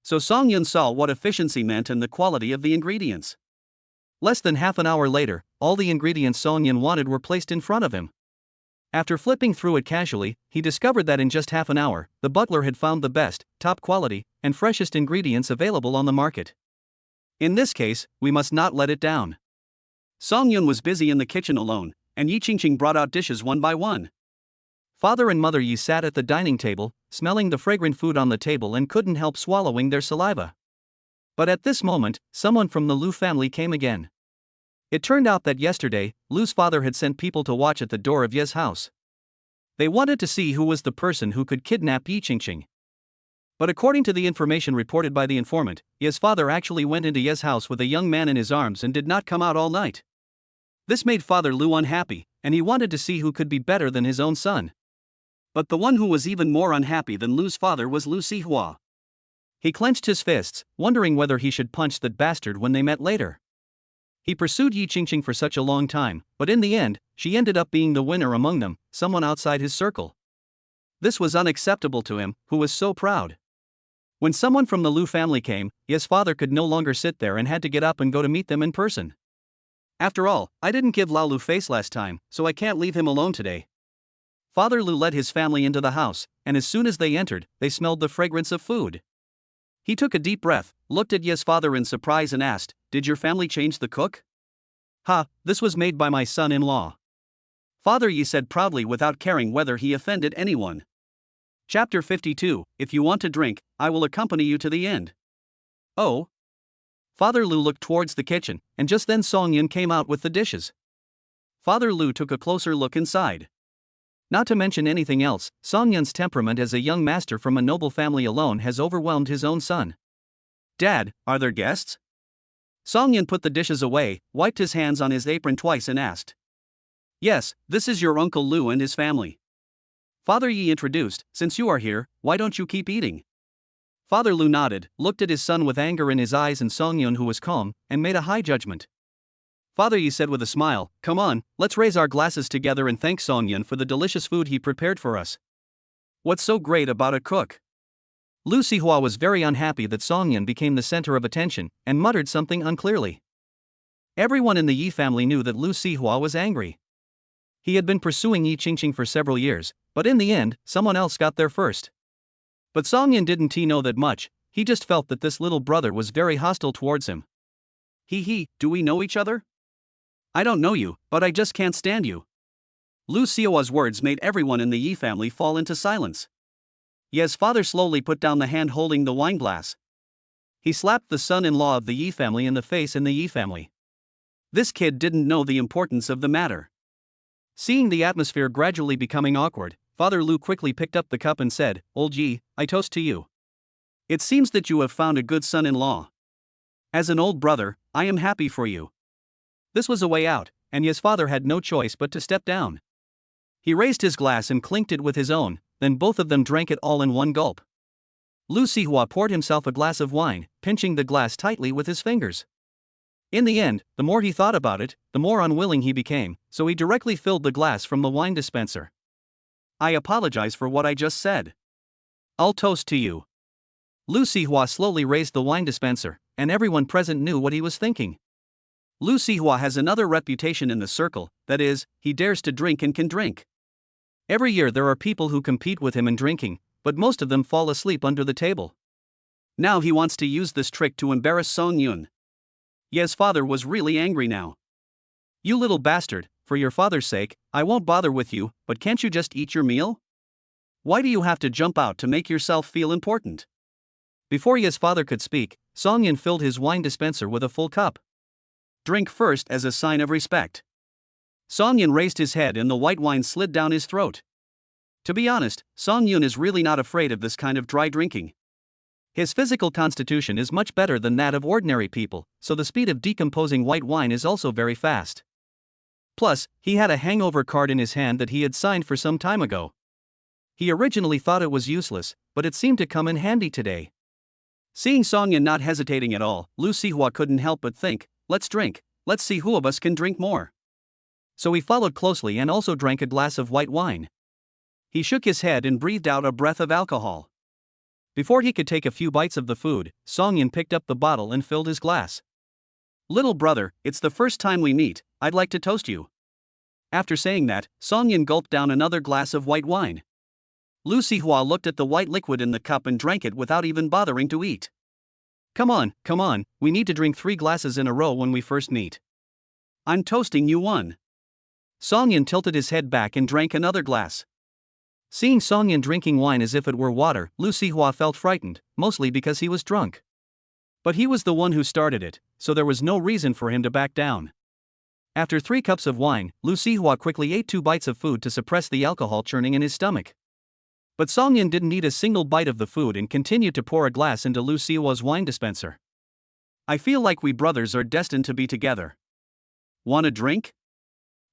So Song Yun saw what efficiency meant and the quality of the ingredients. Less than half an hour later, all the ingredients Song Yun wanted were placed in front of him. After flipping through it casually, he discovered that in just half an hour, the butler had found the best, top quality, and freshest ingredients available on the market. In this case, we must not let it down. Song Yun was busy in the kitchen alone, and Yi Qingqing brought out dishes one by one. Father and Mother Yi sat at the dining table, smelling the fragrant food on the table and couldn't help swallowing their saliva. But at this moment, someone from the Lu family came again. It turned out that yesterday, Lu's father had sent people to watch at the door of Ye's house. They wanted to see who was the person who could kidnap Yi Qingqing. But according to the information reported by the informant, Ye's father actually went into Ye's house with a young man in his arms and did not come out all night. This made Father Lu unhappy, and he wanted to see who could be better than his own son. But the one who was even more unhappy than Lu's father was Lu Sihua. He clenched his fists, wondering whether he should punch that bastard when they met later. He pursued Yi Qingqing for such a long time, but in the end, she ended up being the winner among them, someone outside his circle. This was unacceptable to him, who was so proud. When someone from the Lu family came, Ye's father could no longer sit there and had to get up and go to meet them in person. After all, I didn't give Lao Lu face last time, so I can't leave him alone today. Father Lu led his family into the house, and as soon as they entered, they smelled the fragrance of food. He took a deep breath, looked at Ye's father in surprise and asked, Did your family change the cook? Ha, this was made by my son-in-law. Father Yi said proudly without caring whether he offended anyone. Chapter 52, If you want to drink, I will accompany you to the end. Oh? Father Lu looked towards the kitchen, and just then Song Yun came out with the dishes. Father Lu took a closer look inside. Not to mention anything else, Song Yun's temperament as a young master from a noble family alone has overwhelmed his own son. Dad, are there guests? Song Yun put the dishes away, wiped his hands on his apron twice and asked. Yes, this is your Uncle Lu and his family. Father Yi introduced, since you are here, why don't you keep eating? Father Lu nodded, looked at his son with anger in his eyes and Song Yun who was calm, and made a high judgment. Father Yi said with a smile, Come on, let's raise our glasses together and thank Song Yun for the delicious food he prepared for us. What's so great about a cook? Lu Sihua was very unhappy that Song Yun became the center of attention, and muttered something unclearly. Everyone in the Yi family knew that Lu Sihua was angry. He had been pursuing Yi Qingqing for several years, but in the end, someone else got there first. But Song Yun didn't know that much, he just felt that this little brother was very hostile towards him. Do we know each other? I don't know you, but I just can't stand you. Lu Sihua's words made everyone in the Yi family fall into silence. Ye's father slowly put down the hand holding the wine glass. He slapped the son-in-law of the Yi family in the face in the Yi family. This kid didn't know the importance of the matter. Seeing the atmosphere gradually becoming awkward, Father Lu quickly picked up the cup and said, Old Yi, I toast to you. It seems that you have found a good son-in-law. As an old brother, I am happy for you. This was a way out, and Ye's father had no choice but to step down. He raised his glass and clinked it with his own, then both of them drank it all in one gulp. Lu Sihua poured himself a glass of wine, pinching the glass tightly with his fingers. In the end, the more he thought about it, the more unwilling he became, so he directly filled the glass from the wine dispenser. I apologize for what I just said. I'll toast to you. Lu Sihua slowly raised the wine dispenser, and everyone present knew what he was thinking. Lu Sihua has another reputation in the circle, that is, he dares to drink and can drink. Every year there are people who compete with him in drinking, but most of them fall asleep under the table. Now he wants to use this trick to embarrass Song Yun. Ye's father was really angry now. You little bastard, for your father's sake, I won't bother with you, but can't you just eat your meal? Why do you have to jump out to make yourself feel important? Before Ye's father could speak, Song Yun filled his wine dispenser with a full cup. Drink first as a sign of respect. Song Yun raised his head and the white wine slid down his throat. To be honest, Song Yun is really not afraid of this kind of dry drinking. His physical constitution is much better than that of ordinary people, so the speed of decomposing white wine is also very fast. Plus, he had a hangover card in his hand that he had signed for some time ago. He originally thought it was useless, but it seemed to come in handy today. Seeing Song Yun not hesitating at all, Lu Sihua couldn't help but think, let's drink, let's see who of us can drink more. So he followed closely and also drank a glass of white wine. He shook his head and breathed out a breath of alcohol. Before he could take a few bites of the food, Song Yun picked up the bottle and filled his glass. Little brother, it's the first time we meet, I'd like to toast you. After saying that, Song Yun gulped down another glass of white wine. Lu Sihua looked at the white liquid in the cup and drank it without even bothering to eat. Come on, we need to drink 3 glasses in a row when we first meet. I'm toasting you one. Song Yun tilted his head back and drank another glass. Seeing Song Yun drinking wine as if it were water, Lu Sihua felt frightened, mostly because he was drunk. But he was the one who started it, so there was no reason for him to back down. After 3 cups of wine, Lu Sihua quickly ate 2 bites of food to suppress the alcohol churning in his stomach. But Song Yun didn't eat a single bite of the food and continued to pour a glass into Lu Sihua's wine dispenser. I feel like we brothers are destined to be together. Want a drink?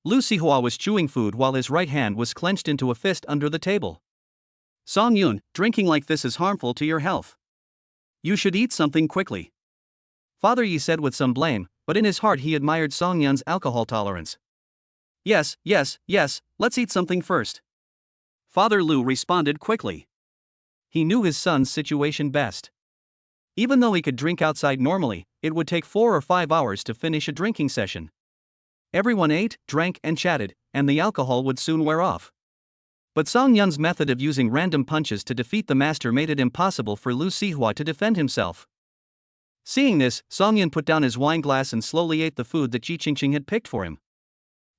Lu Sihua was chewing food while his right hand was clenched into a fist under the table. Song Yun, drinking like this is harmful to your health. You should eat something quickly. Father Yi said with some blame, but in his heart he admired Song Yun's alcohol tolerance. Yes, let's eat something first. Father Lu responded quickly. He knew his son's situation best. Even though he could drink outside normally, it would take 4 or 5 hours to finish a drinking session. Everyone ate, drank, and chatted, and the alcohol would soon wear off. But Song Yun's method of using random punches to defeat the master made it impossible for Lu Sihua to defend himself. Seeing this, Song Yun put down his wine glass and slowly ate the food that Ji Qingqing had picked for him.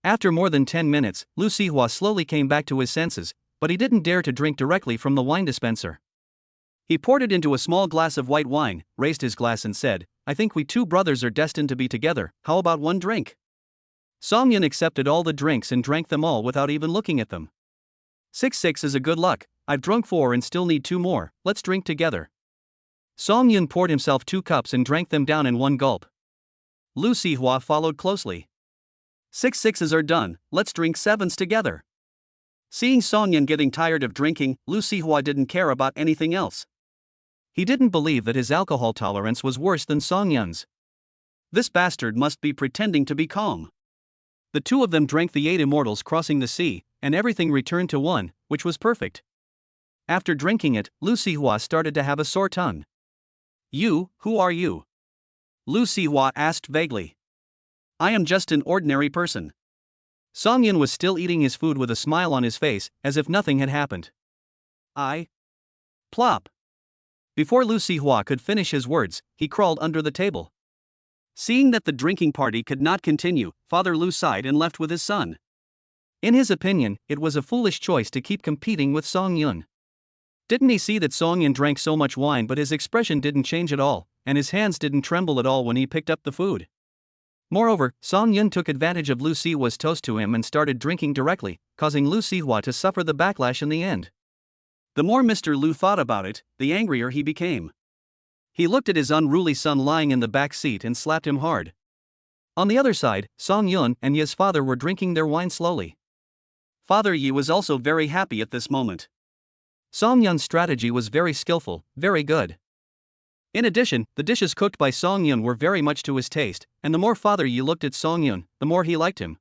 After more than 10 minutes, Lu Sihua slowly came back to his senses, but he didn't dare to drink directly from the wine dispenser. He poured it into a small glass of white wine, raised his glass and said, I think we 2 brothers are destined to be together, how about one drink? Song Yun accepted all the drinks and drank them all without even looking at them. 6 is a good luck, I've drunk 4 and still need 2 more, let's drink together. Song Yun poured himself 2 cups and drank them down in one gulp. Lu Sihua followed closely. 6 are done, let's drink 7s together. Seeing Song Yun getting tired of drinking, Lu Sihua didn't care about anything else. He didn't believe that his alcohol tolerance was worse than Song Yun's. This bastard must be pretending to be calm. The 2 of them drank the 8 immortals crossing the sea, and everything returned to 1, which was perfect. After drinking it, Lu Sihua started to have a sore tongue. You, who are you? Lu Sihua asked vaguely. I am just an ordinary person. Song Yun was still eating his food with a smile on his face, as if nothing had happened. Plop. Before Lu Sihua could finish his words, he crawled under the table. Seeing that the drinking party could not continue, Father Lu sighed and left with his son. In his opinion, it was a foolish choice to keep competing with Song Yun. Didn't he see that Song Yun drank so much wine but his expression didn't change at all, and his hands didn't tremble at all when he picked up the food? Moreover, Song Yun took advantage of Lu Sihua's toast to him and started drinking directly, causing Lu Sihua to suffer the backlash in the end. The more Mr. Lu thought about it, the angrier he became. He looked at his unruly son lying in the back seat and slapped him hard. On the other side, Song Yun and Ye's father were drinking their wine slowly. Father Yi was also very happy at this moment. Song Yun's strategy was very skillful, very good. In addition, the dishes cooked by Song Yun were very much to his taste, and the more Father Yi looked at Song Yun, the more he liked him.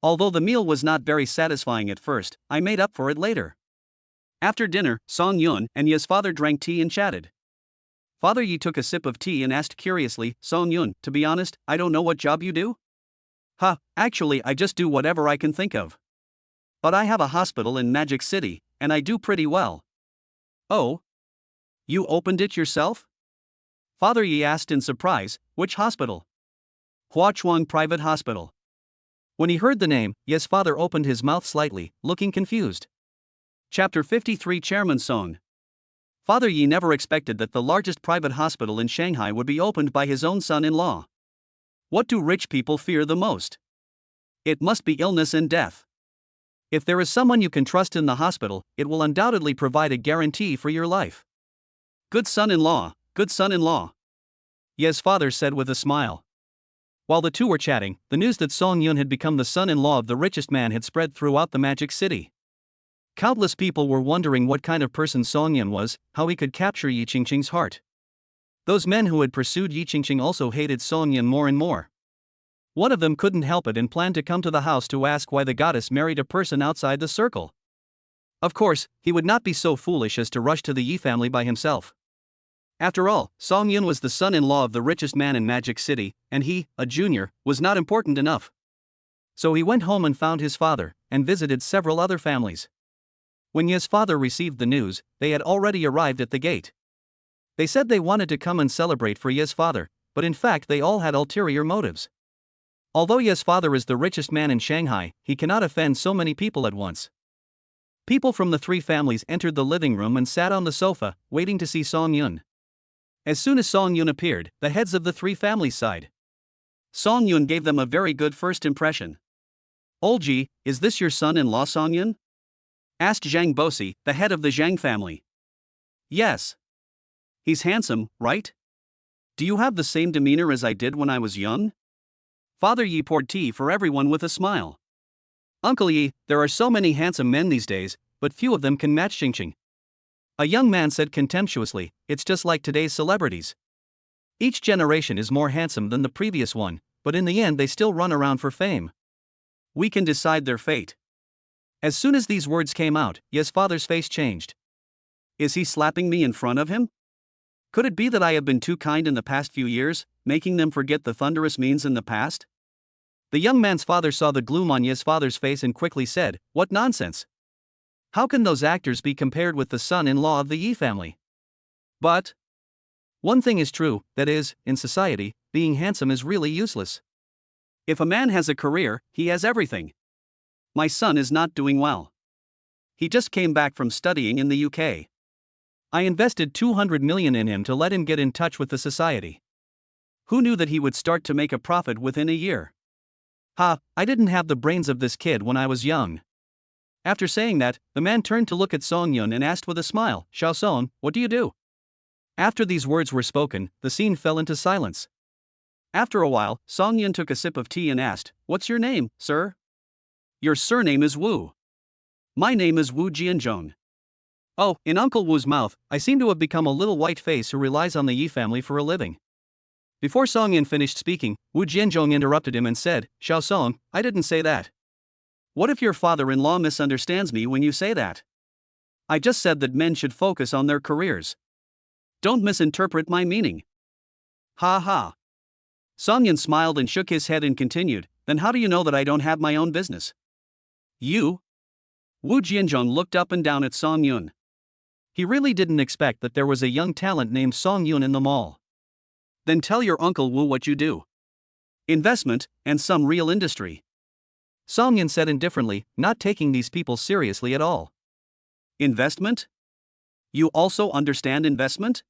Although the meal was not very satisfying at first, I made up for it later. After dinner, Song Yun and Ye's father drank tea and chatted. Father Yi took a sip of tea and asked curiously, Song Yun, to be honest, I don't know what job you do? Actually I just do whatever I can think of. But I have a hospital in Magic City, and I do pretty well. Oh? You opened it yourself? Father Yi asked in surprise, which hospital? Huachuang Private Hospital. When he heard the name, Ye's father opened his mouth slightly, looking confused. Chapter 53 Chairman Song. Father Yi never expected that the largest private hospital in Shanghai would be opened by his own son-in-law. What do rich people fear the most? It must be illness and death. If there is someone you can trust in the hospital, it will undoubtedly provide a guarantee for your life. Good son-in-law, good son-in-law, Ye's father said with a smile. While the two were chatting, the news that Song Yun had become the son-in-law of the richest man had spread throughout the Magic City. Countless people were wondering what kind of person Song Yun was, how he could capture Yi Qingqing's heart. Those men who had pursued Yi Qingqing also hated Song Yun more and more. One of them couldn't help it and planned to come to the house to ask why the goddess married a person outside the circle. Of course, he would not be so foolish as to rush to the Yi family by himself. After all, Song Yun was the son-in-law of the richest man in Magic City, and he, a junior, was not important enough. So he went home and found his father, and visited several other families. When Ye's father received the news, they had already arrived at the gate. They said they wanted to come and celebrate for Ye's father, but in fact they all had ulterior motives. Although Ye's father is the richest man in Shanghai, he cannot offend so many people at once. People from the three families entered the living room and sat on the sofa, waiting to see Song Yun. As soon as Song Yun appeared, the heads of the three families sighed. Song Yun gave them a very good first impression. "Old Ji, is this your son-in-law Song Yun?" asked Zhang Bosi, the head of the Zhang family. "Yes. He's handsome, right? Do you have the same demeanor as I did when I was young?" Father Yi poured tea for everyone with a smile. "Uncle Yi, there are so many handsome men these days, but few of them can match Qingqing." A young man said contemptuously, "It's just like today's celebrities. Each generation is more handsome than the previous one, but in the end they still run around for fame. We can decide their fate." As soon as these words came out, Ye's father's face changed. Is he slapping me in front of him? Could it be that I have been too kind in the past few years, making them forget the thunderous means in the past? The young man's father saw the gloom on Ye's father's face and quickly said, "What nonsense! How can those actors be compared with the son-in-law of the Yi family?" But one thing is true, that is, in society, being handsome is really useless. If a man has a career, he has everything. My son is not doing well. He just came back from studying in the UK. I invested 200 million in him to let him get in touch with the society. Who knew that he would start to make a profit within a year? I didn't have the brains of this kid when I was young. After saying that, the man turned to look at Song Yun and asked with a smile, "Xiao Song, what do you do?" After these words were spoken, the scene fell into silence. After a while, Song Yun took a sip of tea and asked, "What's your name, sir?" "Your surname is Wu." "My name is Wu Jianzhong." Oh, in Uncle Wu's mouth, I seem to have become a little white face who relies on the Yi family for a living. Before Song Yun finished speaking, Wu Jianzhong interrupted him and said, "Xiao Song, I didn't say that. What if your father-in-law misunderstands me when you say that? I just said that men should focus on their careers. Don't misinterpret my meaning." Ha ha. Song Yun smiled and shook his head and continued, "Then how do you know that I don't have my own business?" "You?" Wu Jianzhong looked up and down at Song Yun. He really didn't expect that there was a young talent named Song Yun in the mall. "Then tell your Uncle Wu what you do. Investment, and some real industry." Song Yun said indifferently, not taking these people seriously at all. "Investment? You also understand investment?"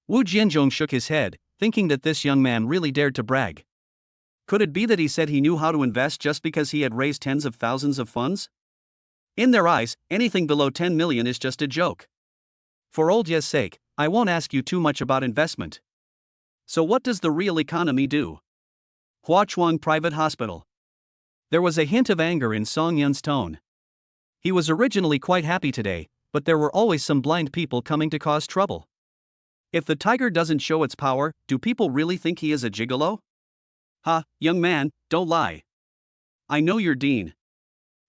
Wu Jianzhong shook his head, thinking that this young man really dared to brag. Could it be that he said he knew how to invest just because he had raised tens of thousands of funds? In their eyes, anything below 10 million is just a joke. For old Ye's sake, I won't ask you too much about investment. So what does the real economy do? Huachuang Private Hospital. There was a hint of anger in Song Yun's tone. He was originally quite happy today, but there were always some blind people coming to cause trouble. If the tiger doesn't show its power, do people really think he is a gigolo? Young man, don't lie. I know your dean.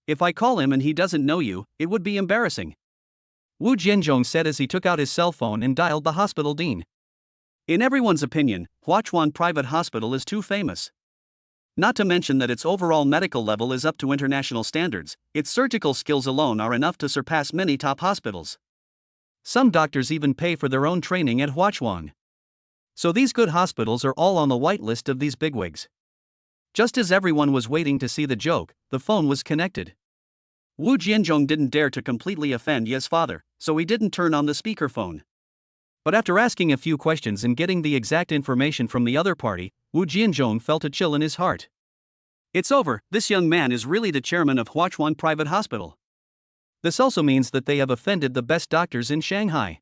If I call him and he doesn't know you, it would be embarrassing. Wu Jianzhong said as he took out his cell phone and dialed the hospital dean. In everyone's opinion, Huachuan Private Hospital is too famous. Not to mention that its overall medical level is up to international standards, its surgical skills alone are enough to surpass many top hospitals. Some doctors even pay for their own training at Huachuan. So these good hospitals are all on the white list of these bigwigs. Just as everyone was waiting to see the joke, the phone was connected. Wu Jianzhong didn't dare to completely offend Ye's father, so he didn't turn on the speakerphone. But after asking a few questions and getting the exact information from the other party, Wu Jianzhong felt a chill in his heart. It's over, this young man is really the chairman of Huachuan Private Hospital. This also means that they have offended the best doctors in Shanghai.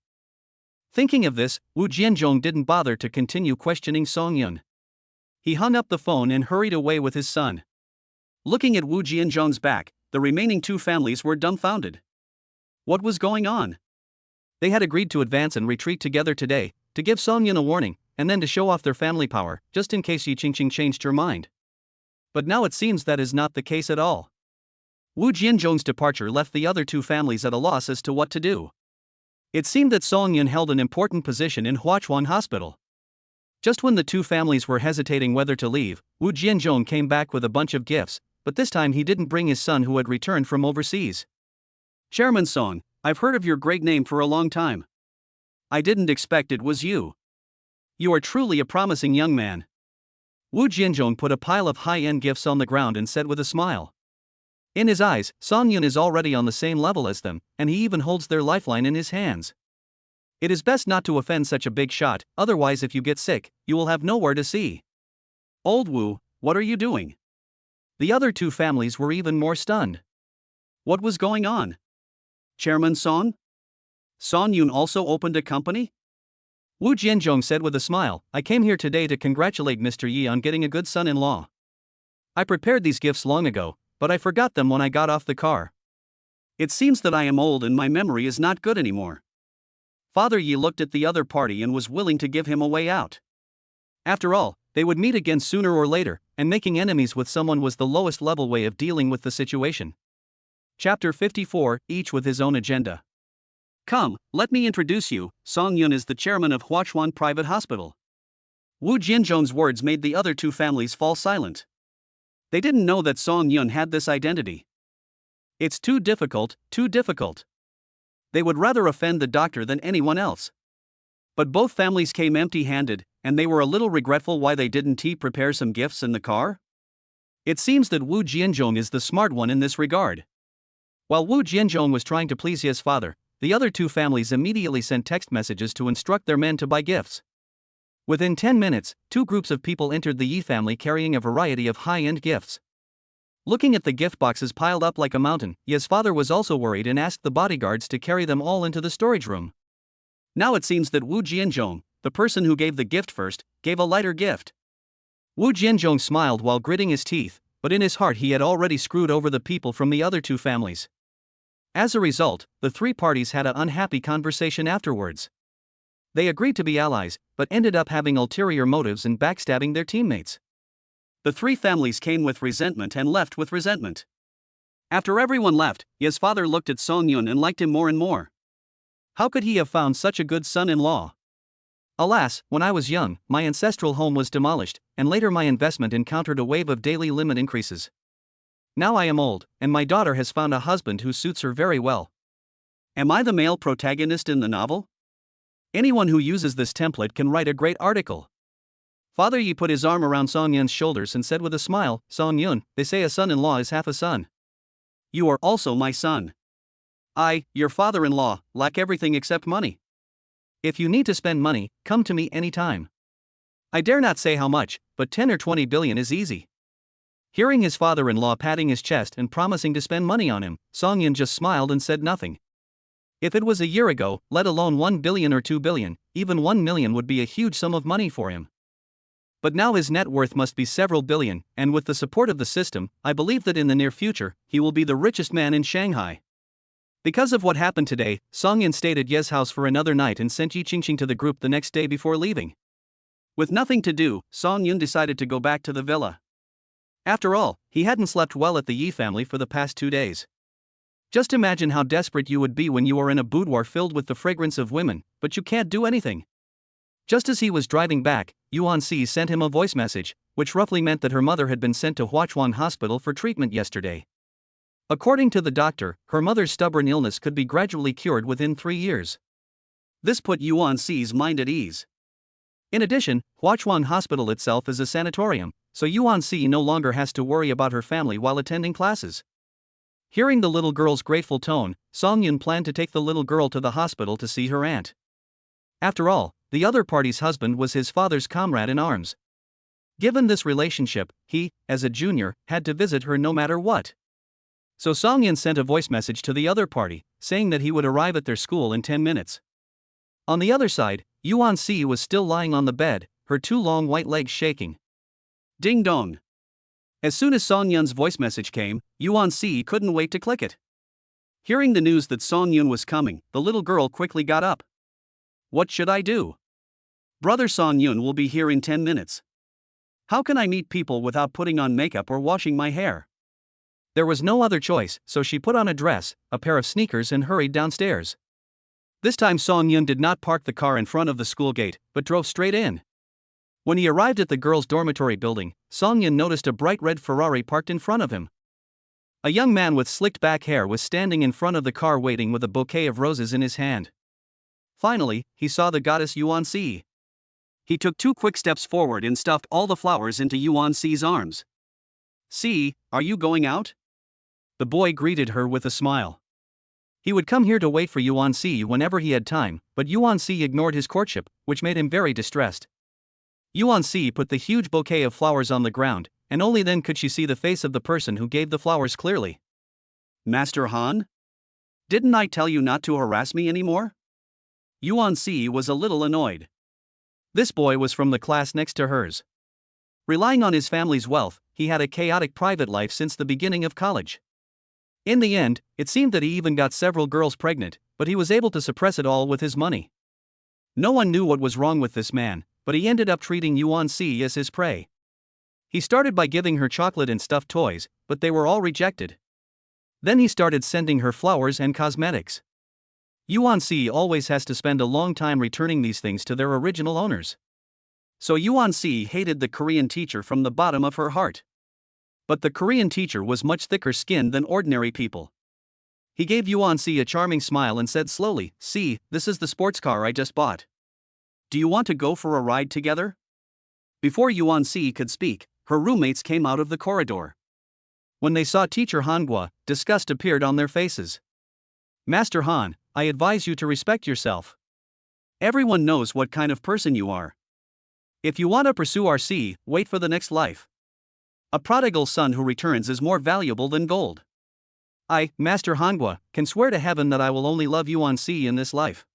Thinking of this, Wu Jianzhong didn't bother to continue questioning Song Yun. He hung up the phone and hurried away with his son. Looking at Wu Jianzhong's back, the remaining two families were dumbfounded. What was going on? They had agreed to advance and retreat together today, to give Song Yun a warning, and then to show off their family power, just in case Yi Qingqing changed her mind. But now it seems that is not the case at all. Wu Jianzhong's departure left the other two families at a loss as to what to do. It seemed that Song Yun held an important position in Huachuan Hospital. Just when the two families were hesitating whether to leave, Wu Jianzhong came back with a bunch of gifts, but this time he didn't bring his son who had returned from overseas. Chairman Song, I've heard of your great name for a long time. I didn't expect it was you. You are truly a promising young man. Wu Jianzhong put a pile of high-end gifts on the ground and said with a smile. In his eyes, Song Yun is already on the same level as them, and he even holds their lifeline in his hands. It is best not to offend such a big shot, otherwise if you get sick, you will have nowhere to see. Old Wu, what are you doing? The other two families were even more stunned. What was going on? Chairman Song? Song Yun also opened a company? Wu Jianzhong said with a smile, I came here today to congratulate Mr. Yi on getting a good son-in-law. I prepared these gifts long ago, but I forgot them when I got off the car. It seems that I am old and my memory is not good anymore. Father Yi looked at the other party and was willing to give him a way out. After all, they would meet again sooner or later, and making enemies with someone was the lowest level way of dealing with the situation. Chapter 54, each with his own agenda. Come, let me introduce you, Song Yun is the chairman of Huachuan Private Hospital. Wu Jianzhong's words made the other two families fall silent. They didn't know that Song Yun had this identity. It's too difficult, too difficult. They would rather offend the doctor than anyone else. But both families came empty-handed, and they were a little regretful why they didn't prepare some gifts in the car. It seems that Wu Jianzhong is the smart one in this regard. While Wu Jianzhong was trying to please his father, the other two families immediately sent text messages to instruct their men to buy gifts. Within 10 minutes, two groups of people entered the Yi family carrying a variety of high-end gifts. Looking at the gift boxes piled up like a mountain, Ye's father was also worried and asked the bodyguards to carry them all into the storage room. Now it seems that Wu Jianzhong, the person who gave the gift first, gave a lighter gift. Wu Jianzhong smiled while gritting his teeth, but in his heart he had already screwed over the people from the other two families. As a result, the three parties had an unhappy conversation afterwards. They agreed to be allies, but ended up having ulterior motives and backstabbing their teammates. The three families came with resentment and left with resentment. After everyone left, Ye's father looked at Song Yun and liked him more and more. How could he have found such a good son-in-law? Alas, when I was young, my ancestral home was demolished, and later my investment encountered a wave of daily limit increases. Now I am old, and my daughter has found a husband who suits her very well. Am I the male protagonist in the novel? Anyone who uses this template can write a great article. Father Yi put his arm around Song Yun's shoulders and said with a smile, Song Yun, they say a son-in-law is half a son. You are also my son. I, your father-in-law, lack everything except money. If you need to spend money, come to me anytime. I dare not say how much, but 10 or 20 billion is easy. Hearing his father-in-law patting his chest and promising to spend money on him, Song Yun just smiled and said nothing. If it was a year ago, let alone 1 billion or 2 billion, even 1 million would be a huge sum of money for him. But now his net worth must be several billion, and with the support of the system, I believe that in the near future, he will be the richest man in Shanghai. Because of what happened today, Song Yun stayed at Ye's house for another night and sent Yi Qingqing to the group the next day before leaving. With nothing to do, Song Yun decided to go back to the villa. After all, he hadn't slept well at the Yi family for the past 2 days. Just imagine how desperate you would be when you are in a boudoir filled with the fragrance of women, but you can't do anything. Just as he was driving back, Yuan Si sent him a voice message, which roughly meant that her mother had been sent to Huachuan Hospital for treatment yesterday. According to the doctor, her mother's stubborn illness could be gradually cured within 3 years. This put Yuan Si's mind at ease. In addition, Huachuang Hospital itself is a sanatorium, so Yuan Si no longer has to worry about her family while attending classes. Hearing the little girl's grateful tone, Song Yun planned to take the little girl to the hospital to see her aunt. After all, the other party's husband was his father's comrade in arms. Given this relationship, he, as a junior, had to visit her no matter what. So Song Yun sent a voice message to the other party, saying that he would arrive at their school in 10 minutes. On the other side, Yuan Si was still lying on the bed, her two long white legs shaking. Ding dong. As soon as Song Yun's voice message came, Yuan Si couldn't wait to click it. Hearing the news that Song Yun was coming, the little girl quickly got up. What should I do? Brother Song Yun will be here in 10 minutes. How can I meet people without putting on makeup or washing my hair? There was no other choice, so she put on a dress, a pair of sneakers and hurried downstairs. This time Song Yun did not park the car in front of the school gate, but drove straight in. When he arrived at the girls' dormitory building, Song Yun noticed a bright red Ferrari parked in front of him. A young man with slicked back hair was standing in front of the car waiting with a bouquet of roses in his hand. Finally, he saw the goddess Yuan Si. He took 2 quick steps forward and stuffed all the flowers into Yuan Si's arms. "Si, are you going out?" The boy greeted her with a smile. He would come here to wait for Yuan Si whenever he had time, but Yuan Si ignored his courtship, which made him very distressed. Yuan Si put the huge bouquet of flowers on the ground, and only then could she see the face of the person who gave the flowers clearly. "Master Han? Didn't I tell you not to harass me anymore?" Yuan Si was a little annoyed. This boy was from the class next to hers. Relying on his family's wealth, he had a chaotic private life since the beginning of college. In the end, it seemed that he even got several girls pregnant, but he was able to suppress it all with his money. No one knew what was wrong with this man, but he ended up treating Yuan Si as his prey. He started by giving her chocolate and stuffed toys, but they were all rejected. Then he started sending her flowers and cosmetics. Yuan Si always has to spend a long time returning these things to their original owners. So Yuan Si hated the Korean teacher from the bottom of her heart. But the Korean teacher was much thicker skinned than ordinary people. He gave Yuan Si a charming smile and said slowly, "See, this is the sports car I just bought. Do you want to go for a ride together?" Before Yuan Si could speak, her roommates came out of the corridor. When they saw Teacher Hangua, disgust appeared on their faces. "Master Han, I advise you to respect yourself. Everyone knows what kind of person you are. If you want to pursue RC, wait for the next life. A prodigal son who returns is more valuable than gold. I, Master Hangua, can swear to heaven that I will only love Yuan Si in this life.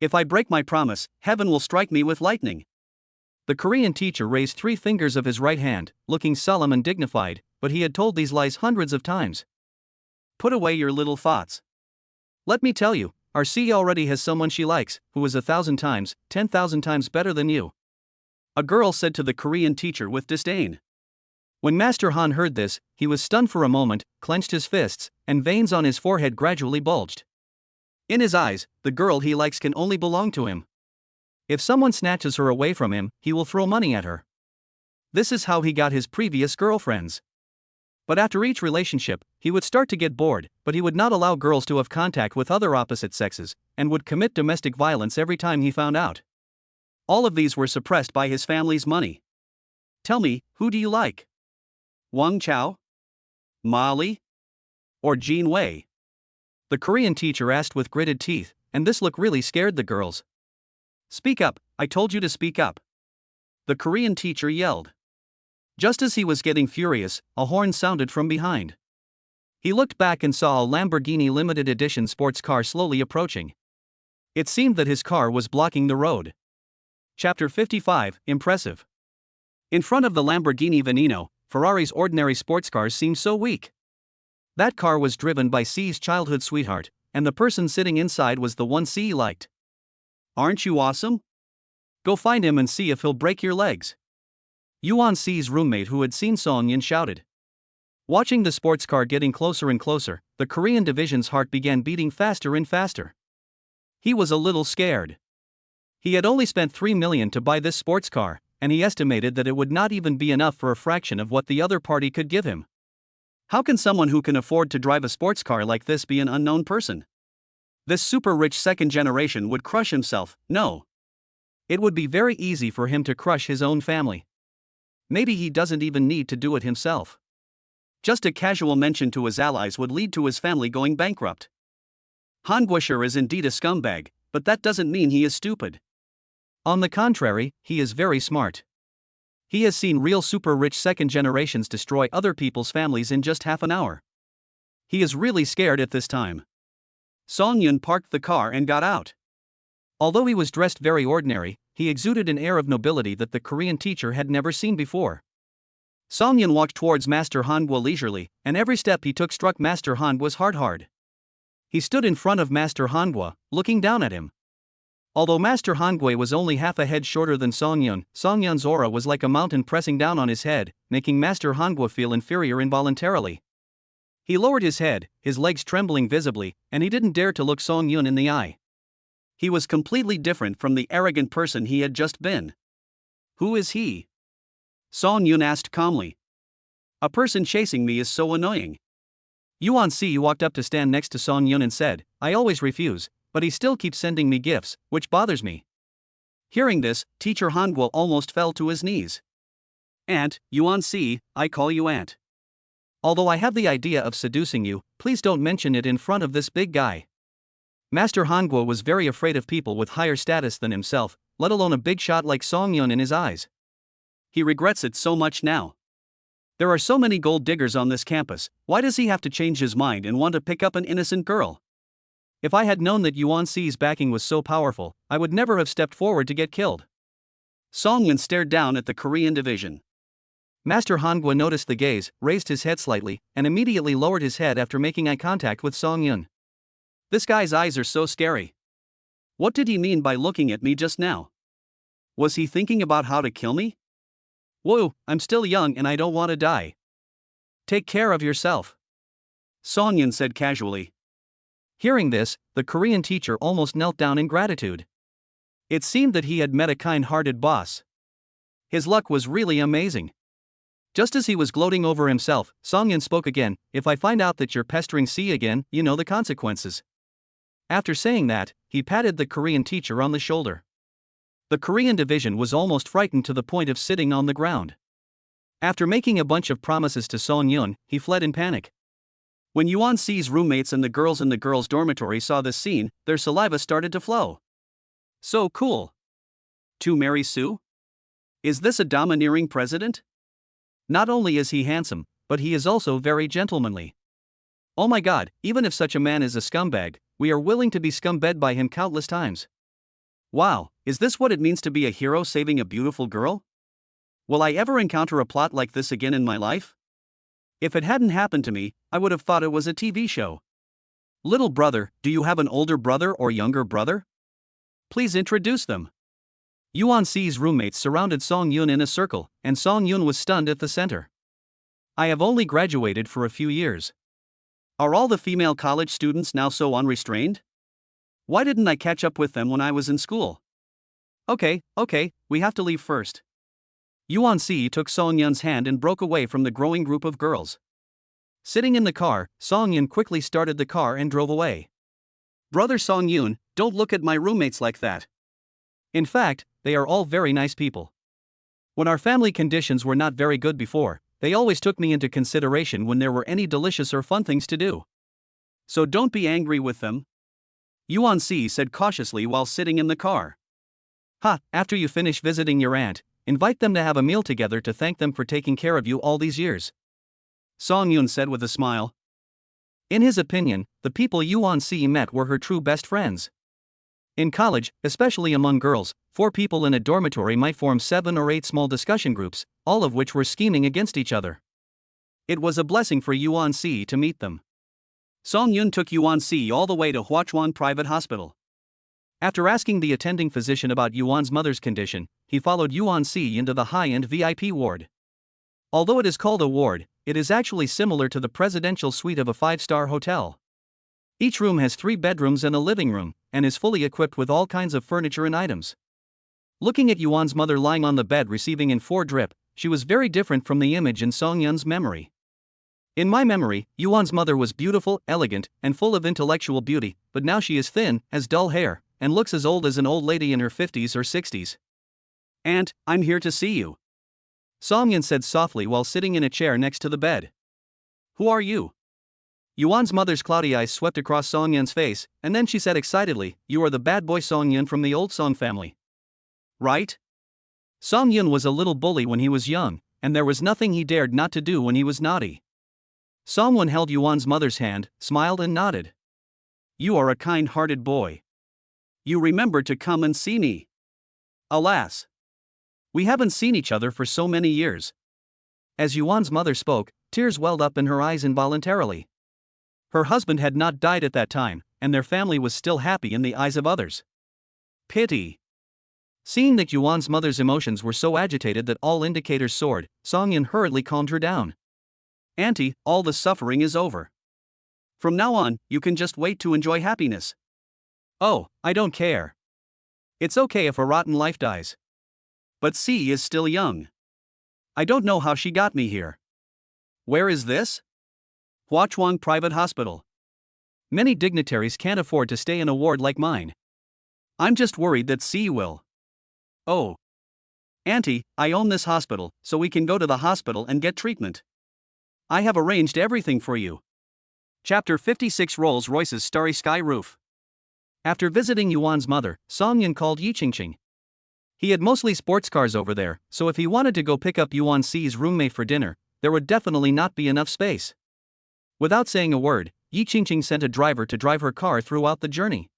If I break my promise, heaven will strike me with lightning." The Korean teacher raised 3 fingers of his right hand, looking solemn and dignified, but he had told these lies hundreds of times. "Put away your little thoughts. Let me tell you, RC already has someone she likes, who is 1,000 times, 10,000 times better than you," a girl said to the Korean teacher with disdain. When Master Han heard this, he was stunned for a moment, clenched his fists, and veins on his forehead gradually bulged. In his eyes, the girl he likes can only belong to him. If someone snatches her away from him, he will throw money at her. This is how he got his previous girlfriends. But after each relationship, he would start to get bored, but he would not allow girls to have contact with other opposite sexes, and would commit domestic violence every time he found out. All of these were suppressed by his family's money. "Tell me, who do you like? Wang Chao? Ma Li? Or Jean Wei?" The Korean teacher asked with gritted teeth, and this look really scared the girls. "Speak up, I told you to speak up," the Korean teacher yelled. Just as he was getting furious, a horn sounded from behind. He looked back and saw a Lamborghini limited edition sports car slowly approaching. It seemed that his car was blocking the road. Chapter 55, Impressive. In front of the Lamborghini Veneno, Ferrari's ordinary sports cars seemed so weak. That car was driven by C's childhood sweetheart, and the person sitting inside was the one C liked. "Aren't you awesome? Go find him and see if he'll break your legs," Yuan Si's roommate who had seen Song Yun shouted. Watching the sports car getting closer and closer, the Korean division's heart began beating faster and faster. He was a little scared. He had only spent 3 million to buy this sports car, and he estimated that it would not even be enough for a fraction of what the other party could give him. How can someone who can afford to drive a sports car like this be an unknown person? This super rich second generation would crush himself, no. It would be very easy for him to crush his own family. Maybe he doesn't even need to do it himself. Just a casual mention to his allies would lead to his family going bankrupt. Han Guosher is indeed a scumbag, but that doesn't mean he is stupid. On the contrary, he is very smart. He has seen real super rich second generations destroy other people's families in just half an hour. He is really scared at this time. Song Yun parked the car and got out. Although he was dressed very ordinary, he exuded an air of nobility that the Korean teacher had never seen before. Song Yun walked towards Master Hangua leisurely, and every step he took struck Master Hangua's heart hard. He stood in front of Master Hangua, looking down at him. Although Master Hangua was only half a head shorter than Song Yun's aura was like a mountain pressing down on his head, making Master Hangua feel inferior involuntarily. He lowered his head, his legs trembling visibly, and he didn't dare to look Song Yun in the eye. He was completely different from the arrogant person he had just been. Who is he? Song Yun asked calmly. A person chasing me is so annoying. Yuan Si walked up to stand next to Song Yun and said, I always refuse, but he still keeps sending me gifts, which bothers me. Hearing this, Teacher Hangua almost fell to his knees. Aunt, Yuan Si, I call you aunt. Although I have the idea of seducing you, please don't mention it in front of this big guy. Master Hangua was very afraid of people with higher status than himself, let alone a big shot like Song Yun in his eyes. He regrets it so much now. There are so many gold diggers on this campus, why does he have to change his mind and want to pick up an innocent girl? If I had known that Yuan Si's backing was so powerful, I would never have stepped forward to get killed. Song Yun stared down at the Korean division. Master Hangua noticed the gaze, raised his head slightly, and immediately lowered his head after making eye contact with Song Yun. This guy's eyes are so scary. What did he mean by looking at me just now? Was he thinking about how to kill me? Whoa, I'm still young and I don't want to die. Take care of yourself, Song Yun said casually. Hearing this, the Korean teacher almost knelt down in gratitude. It seemed that he had met a kind-hearted boss. His luck was really amazing. Just as he was gloating over himself, Song Yun spoke again, if I find out that you're pestering C again, you know the consequences. After saying that, he patted the Korean teacher on the shoulder. The Korean division was almost frightened to the point of sitting on the ground. After making a bunch of promises to Song Yun, he fled in panic. When Yuan Si's roommates and the girls in the girls' dormitory saw this scene, their saliva started to flow. So cool. To marry Sue? Is this a domineering president? Not only is he handsome, but he is also very gentlemanly. Oh my god, even if such a man is a scumbag, we are willing to be scumbed by him countless times. Wow, is this what it means to be a hero saving a beautiful girl? Will I ever encounter a plot like this again in my life? If it hadn't happened to me, I would have thought it was a TV show. Little brother, do you have an older brother or younger brother? Please introduce them. Yuan Si's roommates surrounded Song Yun in a circle, and Song Yun was stunned at the center. I have only graduated for a few years. Are all the female college students now so unrestrained? Why didn't I catch up with them when I was in school? Okay, we have to leave first. Yuan Si took Song Yun's hand and broke away from the growing group of girls. Sitting in the car, Song Yun quickly started the car and drove away. Brother Song Yun, don't look at my roommates like that. In fact, they are all very nice people. When our family conditions were not very good before, they always took me into consideration when there were any delicious or fun things to do. So don't be angry with them, Yuan Si said cautiously while sitting in the car. After you finish visiting your aunt, invite them to have a meal together to thank them for taking care of you all these years, Song Yun said with a smile. In his opinion, the people Yuan Si met were her true best friends. In college, especially among girls, 4 people in a dormitory might form 7 or 8 small discussion groups, all of which were scheming against each other. It was a blessing for Yuan Si to meet them. Song Yun took Yuan Si all the way to Huachuan Private Hospital. After asking the attending physician about Yuan's mother's condition, he followed Yuan Si into the high-end VIP ward. Although it is called a ward, it is actually similar to the presidential suite of a 5-star hotel. Each room has 3 bedrooms and a living room, and is fully equipped with all kinds of furniture and items. Looking at Yuan's mother lying on the bed receiving in 4 drip, she was very different from the image in Song Yun's memory. In my memory, Yuan's mother was beautiful, elegant, and full of intellectual beauty, but now she is thin, has dull hair, and looks as old as an old lady in her 50s or 60s. "Aunt, I'm here to see you," Song-yin said softly while sitting in a chair next to the bed. "Who are you?" Yuan's mother's cloudy eyes swept across Song-yin's face, and then she said excitedly, "You are the bad boy Song-yin from the old Song family. Right?" Song-yin was a little bully when he was young, and there was nothing he dared not to do when he was naughty. Song-won held Yuan's mother's hand, smiled and nodded. "You are a kind-hearted boy. You remembered to come and see me. Alas, we haven't seen each other for so many years." As Yuan's mother spoke, tears welled up in her eyes involuntarily. Her husband had not died at that time, and their family was still happy in the eyes of others. Pity. Seeing that Yuan's mother's emotions were so agitated that all indicators soared, Song-yin hurriedly calmed her down. "Auntie, all the suffering is over. From now on, you can just wait to enjoy happiness." "Oh, I don't care. It's okay if a rotten life dies. But C is still young. I don't know how she got me here." "Where is this?" "Huachuang Private Hospital. Many dignitaries can't afford to stay in a ward like mine. I'm just worried that C will." "Oh. Auntie, I own this hospital, so we can go to the hospital and get treatment. I have arranged everything for you." Chapter 56 Rolls-Royce's Starry Sky Roof. After visiting Yuan's mother, Song-yin called Yi Qingqing. He had mostly sports cars over there, so if he wanted to go pick up Yuan C's roommate for dinner, there would definitely not be enough space. Without saying a word, Yi Qingqing sent a driver to drive her car throughout the journey.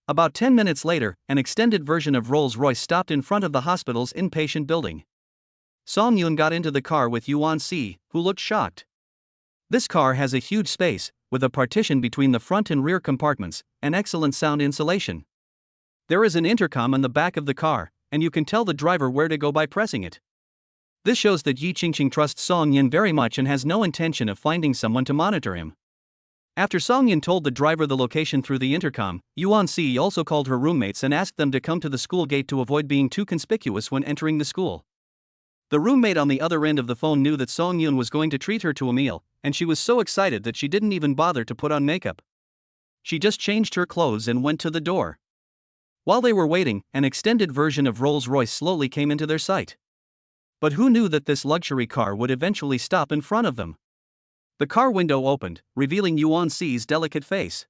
About 10 minutes later, an extended version of Rolls-Royce stopped in front of the hospital's inpatient building. Song-yun got into the car with Yuan C, who looked shocked. This car has a huge space, with a partition between the front and rear compartments, and excellent sound insulation. There is an intercom on the back of the car, and you can tell the driver where to go by pressing it. This shows that Yi Qingqing trusts Song-yin very much and has no intention of finding someone to monitor him. After Song-yin told the driver the location through the intercom, Yuan C also called her roommates and asked them to come to the school gate to avoid being too conspicuous when entering the school. The roommate on the other end of the phone knew that Song-yun was going to treat her to a meal, and she was so excited that she didn't even bother to put on makeup. She just changed her clothes and went to the door. While they were waiting, an extended version of Rolls-Royce slowly came into their sight. But who knew that this luxury car would eventually stop in front of them? The car window opened, revealing Yuan C's delicate face.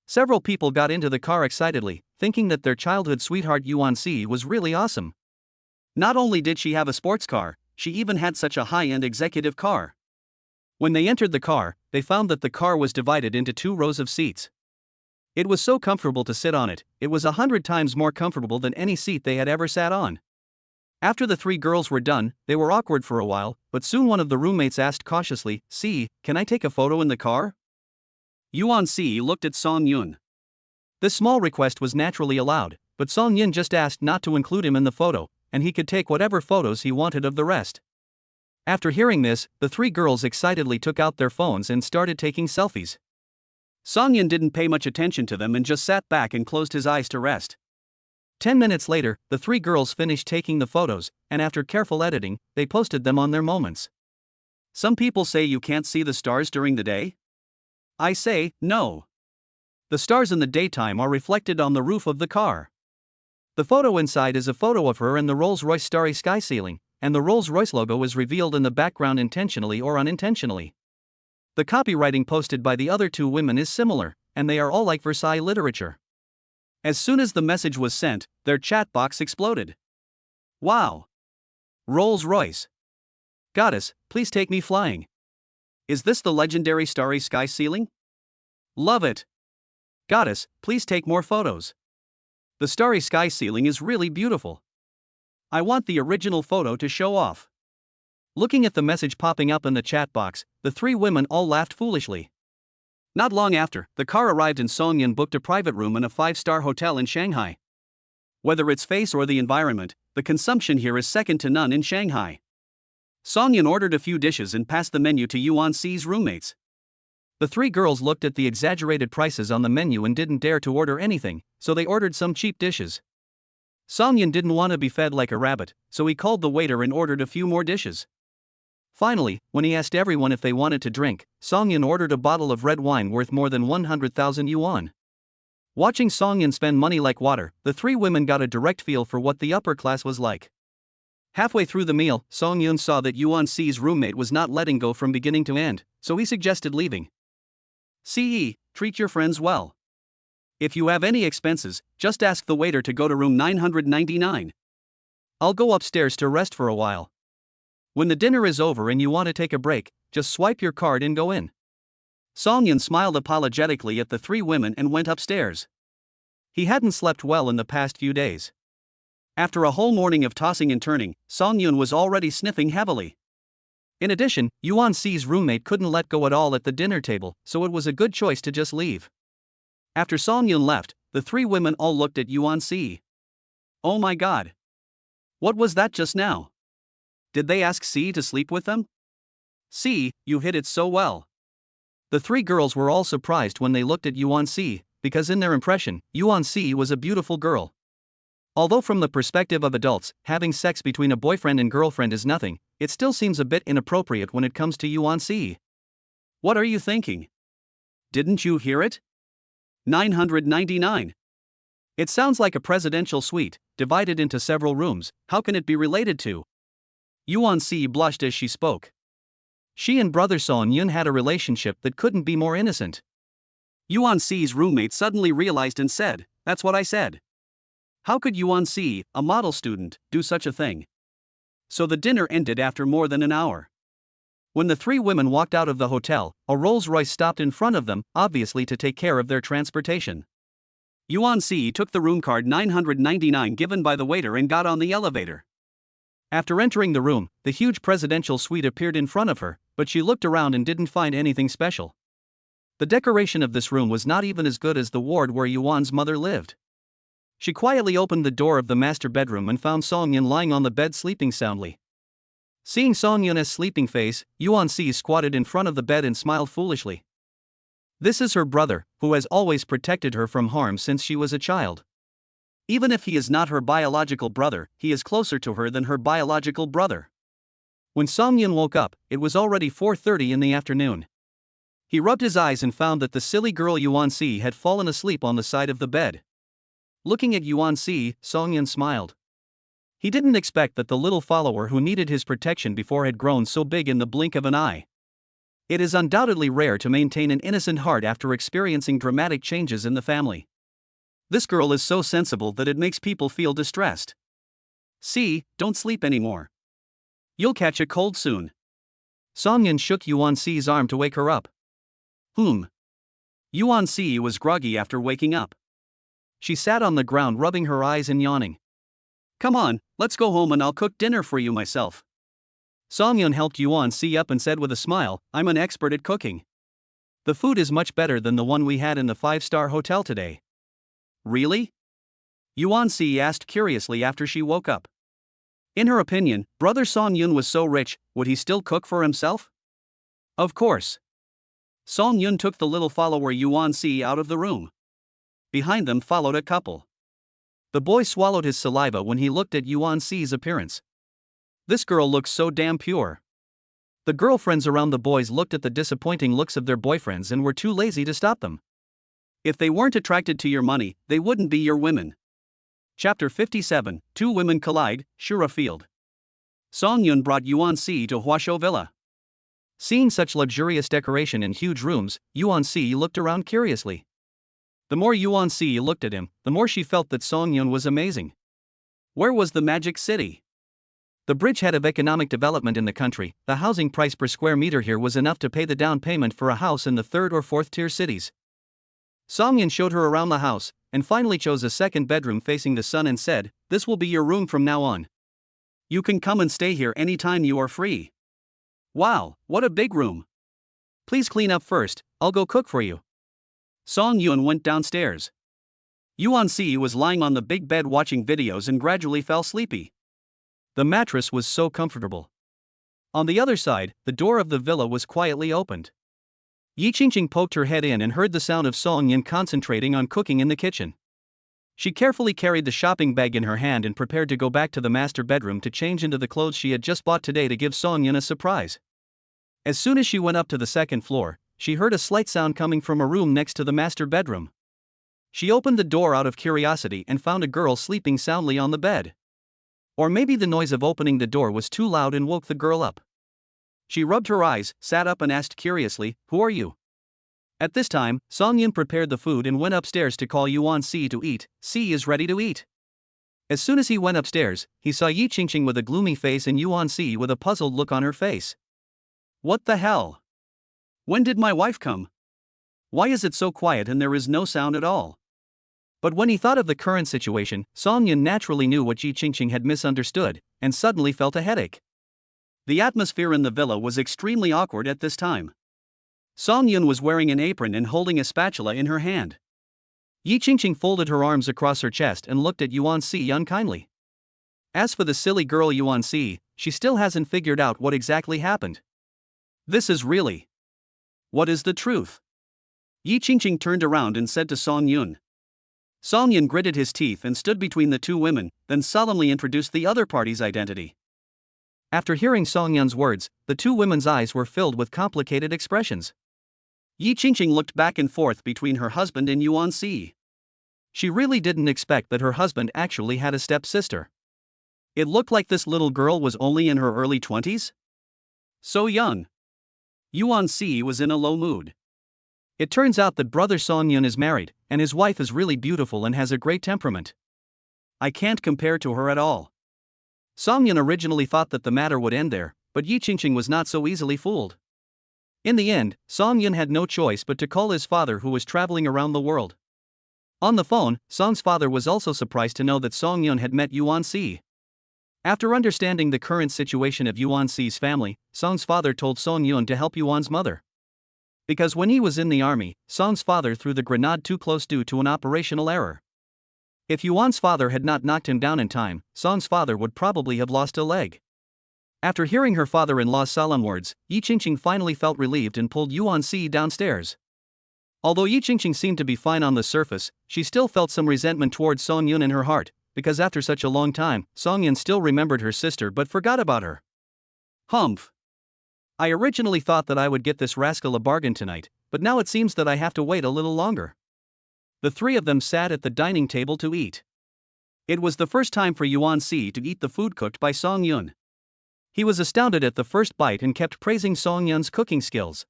Several people got into the car excitedly, thinking that their childhood sweetheart Yuan C was really awesome. Not only did she have a sports car, she even had such a high-end executive car. When they entered the car, they found that the car was divided into 2 rows of seats. It was so comfortable to sit on it, it was 100 times more comfortable than any seat they had ever sat on. After the 3 girls were done, they were awkward for a while, but soon one of the roommates asked cautiously, "C, can I take a photo in the car?" Yuan C looked at Song-yun. This small request was naturally allowed, but Song-yun just asked not to include him in the photo, and he could take whatever photos he wanted of the rest. After hearing this, the 3 girls excitedly took out their phones and started taking selfies. Song-yun didn't pay much attention to them and just sat back and closed his eyes to rest. 10 minutes later, the 3 girls finished taking the photos, and after careful editing, they posted them on their moments. Some people say you can't see the stars during the day? I say, no. The stars in the daytime are reflected on the roof of the car. The photo inside is a photo of her and the Rolls-Royce Starry Sky ceiling, and the Rolls-Royce logo is revealed in the background intentionally or unintentionally. The copywriting posted by the other 2 women is similar, and they are all like Versailles literature. As soon as the message was sent, their chat box exploded. Wow! Rolls-Royce. Goddess, please take me flying. Is this the legendary Starry Sky ceiling? Love it. Goddess, please take more photos. The Starry Sky ceiling is really beautiful. I want the original photo to show off. Looking at the message popping up in the chat box, the 3 women all laughed foolishly. Not long after, the car arrived and Song-yun booked a private room in a 5-star hotel in Shanghai. Whether it's face or the environment, the consumption here is second to none in Shanghai. Song-yun ordered a few dishes and passed the menu to Yuan C's roommates. The 3 girls looked at the exaggerated prices on the menu and didn't dare to order anything, so they ordered some cheap dishes. Song-yun didn't want to be fed like a rabbit, so he called the waiter and ordered a few more dishes. Finally, when he asked everyone if they wanted to drink, Song-yun ordered a bottle of red wine worth more than 100,000 yuan. Watching Song Yin spend money like water, the three women got a direct feel for what the upper class was like. Halfway through the meal, Song Yun saw that Yuan Si's roommate was not letting go from beginning to end, so he suggested leaving. "Ce, treat your friends well. If you have any expenses, just ask the waiter to go to room 999. I'll go upstairs to rest for a while. When the dinner is over and you want to take a break, just swipe your card and go in." Song Yun smiled apologetically at the three women and went upstairs. He hadn't slept well in the past few days. After a whole morning of tossing and turning, Song Yun was already sniffing heavily. In addition, Yuan Si's roommate couldn't let go at all at the dinner table, so it was a good choice to just leave. After Song Yun left, the three women all looked at Yuan Si. "Oh my god. What was that just now? Did they ask Si to sleep with them? Si, you hit it so well." The three girls were all surprised when they looked at Yuan Si, because in their impression, Yuan Si was a beautiful girl. Although from the perspective of adults, having sex between a boyfriend and girlfriend is nothing, it still seems a bit inappropriate when it comes to Yuan Si. What are you thinking? Didn't you hear it? 999. It sounds like a presidential suite, divided into several rooms. How can it be related to? Yuan Si blushed as she spoke. She and brother Song Yun had a relationship that couldn't be more innocent. Yuan Si's roommate suddenly realized and said, "That's what I said. How could Yuan Si, a model student, do such a thing?" So the dinner ended after more than an hour. When the three women walked out of the hotel, a Rolls-Royce stopped in front of them, obviously to take care of their transportation. Yuan Si took the room card 999 given by the waiter and got on the elevator. After entering the room, the huge presidential suite appeared in front of her, but she looked around and didn't find anything special. The decoration of this room was not even as good as the ward where Yuan's mother lived. She quietly opened the door of the master bedroom and found Song Yun lying on the bed sleeping soundly. Seeing Song Yun's sleeping face, Yuan Si squatted in front of the bed and smiled foolishly. This is her brother, who has always protected her from harm since she was a child. Even if he is not her biological brother, he is closer to her than her biological brother. When Song Yun woke up, it was already 4:30 in the afternoon. He rubbed his eyes and found that the silly girl Yuan Si had fallen asleep on the side of the bed. Looking at Yuan Si, Song Yun smiled. He didn't expect that the little follower who needed his protection before had grown so big in the blink of an eye. It is undoubtedly rare to maintain an innocent heart after experiencing dramatic changes in the family. This girl is so sensible that it makes people feel distressed. "Si, don't sleep anymore. You'll catch a cold soon." Song Yun shook Yuan Si's arm to wake her up. Yuan Si was groggy after waking up. She sat on the ground rubbing her eyes and yawning. "Come on, let's go home and I'll cook dinner for you myself." Song Yun helped Yuan Si up and said with a smile, "I'm an expert at cooking. The food is much better than the one we had in the 5-star hotel today." "Really?" Yuan Si asked curiously after she woke up. In her opinion, brother Song Yun was so rich, would he still cook for himself? Of course. Song Yun took the little follower Yuan Si out of the room. Behind them followed a couple. The boy swallowed his saliva when he looked at Yuan Si's appearance. This girl looks so damn pure. The girlfriends around the boys looked at the disappointing looks of their boyfriends and were too lazy to stop them. If they weren't attracted to your money, they wouldn't be your women. Chapter 57, Two Women Collide, Shura Field. Song Yun brought Yuan Si to Huasho Villa. Seeing such luxurious decoration in huge rooms, Yuan Si looked around curiously. The more Yuan Si looked at him, the more she felt that Song Yun was amazing. Where was the magic city? The bridgehead of economic development in the country, the housing price per square meter here was enough to pay the down payment for a house in the 3rd or 4th tier cities. Song Yun showed her around the house, and finally chose a second bedroom facing the sun and said, "This will be your room from now on. You can come and stay here anytime you are free." "Wow, what a big room. Please clean up first, I'll go cook for you." Song Yun went downstairs. Yuan Si was lying on the big bed watching videos and gradually fell sleepy. The mattress was so comfortable. On the other side, the door of the villa was quietly opened. Yi Qingqing poked her head in and heard the sound of Song Yun concentrating on cooking in the kitchen. She carefully carried the shopping bag in her hand and prepared to go back to the master bedroom to change into the clothes she had just bought today to give Song Yun a surprise. As soon as she went up to the 2nd floor, she heard a slight sound coming from a room next to the master bedroom. She opened the door out of curiosity and found a girl sleeping soundly on the bed. Or maybe the noise of opening the door was too loud and woke the girl up. She rubbed her eyes, sat up and asked curiously, "Who are you?" At this time, Song Yun prepared the food and went upstairs to call Yuan Si to eat. "Si is ready to eat." As soon as he went upstairs, he saw Yi Qingqing with a gloomy face and Yuan Si with a puzzled look on her face. "What the hell? When did my wife come? Why is it so quiet and there is no sound at all?" But when he thought of the current situation, Song Yun naturally knew what Yi Qingqing had misunderstood, and suddenly felt a headache. The atmosphere in the villa was extremely awkward at this time. Song Yun was wearing an apron and holding a spatula in her hand. Yi Qingqing folded her arms across her chest and looked at Yuan Si unkindly. As for the silly girl Yuan Si, she still hasn't figured out what exactly happened. This is really... What is the truth? Yi Qingqing turned around and said to Song Yun. Song Yun gritted his teeth and stood between the two women, then solemnly introduced the other party's identity. After hearing Song Yun's words, the two women's eyes were filled with complicated expressions. Yi Qingqing looked back and forth between her husband and Yuan Si. She really didn't expect that her husband actually had a stepsister. It looked like this little girl was only in her early 20s? So young. Yuan Si was in a low mood. It turns out that brother Song Yun is married, and his wife is really beautiful and has a great temperament. I can't compare to her at all. Song Yun originally thought that the matter would end there, but Yi Qingqing was not so easily fooled. In the end, Song Yun had no choice but to call his father, who was traveling around the world. On the phone, Song's father was also surprised to know that Song Yun had met Yuan Si. After understanding the current situation of Yuan Si's family, Song's father told Song Yun to help Yuan's mother. Because when he was in the army, Song's father threw the grenade too close due to an operational error. If Yuan's father had not knocked him down in time, Song's father would probably have lost a leg. After hearing her father-in-law's solemn words, Yi Qingqing finally felt relieved and pulled Yuan Si downstairs. Although Yi Qingqing seemed to be fine on the surface, she still felt some resentment towards Song Yun in her heart, because after such a long time, Song Yun still remembered her sister but forgot about her. Humph. I originally thought that I would get this rascal a bargain tonight, but now it seems that I have to wait a little longer. The three of them sat at the dining table to eat. It was the first time for Yuan Si to eat the food cooked by Song Yun. He was astounded at the first bite and kept praising Song Yun's cooking skills.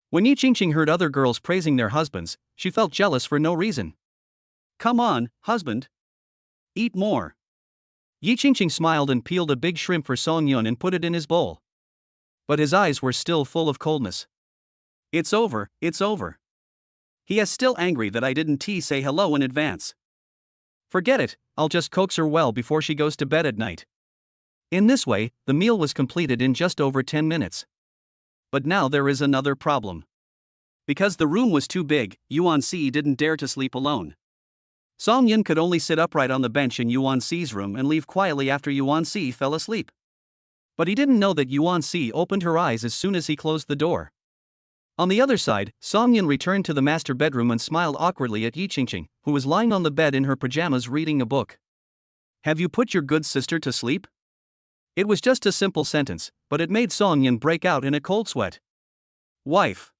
When Yi Qingqing heard other girls praising their husbands, she felt jealous for no reason. "Come on, husband. Eat more." Yi Qingqing smiled and peeled a big shrimp for Song Yun and put it in his bowl. But his eyes were still full of coldness. It's over. He is still angry that I didn't say hello in advance. Forget it, I'll just coax her well before she goes to bed at night. In this way, the meal was completed in just over 10 minutes. But now there is another problem. Because the room was too big, Yuan Si didn't dare to sleep alone. Song Yun could only sit upright on the bench in Yuan Si's room and leave quietly after Yuan Si fell asleep. But he didn't know that Yuan Si opened her eyes as soon as he closed the door. On the other side, Song Yun returned to the master bedroom and smiled awkwardly at Yi Qingqing, who was lying on the bed in her pajamas reading a book. "Have you put your good sister to sleep?" It was just a simple sentence, but it made Song Yun break out in a cold sweat. "Wife."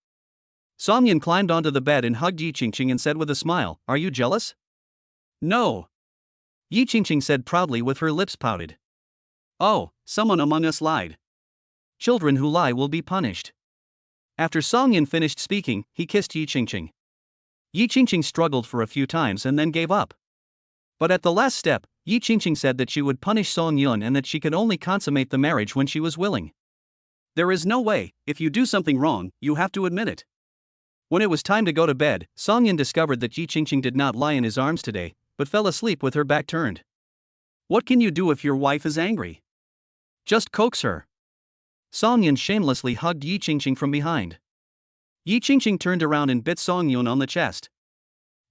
Song Yun climbed onto the bed and hugged Yi Qingqing and said with a smile, "Are you jealous?" "No." Yi Qingqing said proudly with her lips pouted. "Oh, someone among us lied. Children who lie will be punished." After Song Yun finished speaking, he kissed Yi Qingqing. Yi Qingqing struggled for a few times and then gave up. But at the last step, Yi Qingqing said that she would punish Song Yun and that she could only consummate the marriage when she was willing. There is no way, if you do something wrong, you have to admit it. When it was time to go to bed, Song Yun discovered that Yi Qingqing did not lie in his arms today, but fell asleep with her back turned. What can you do if your wife is angry? Just coax her. Song Yun shamelessly hugged Yi Qingqing from behind. Yi Qingqing turned around and bit Song Yun on the chest.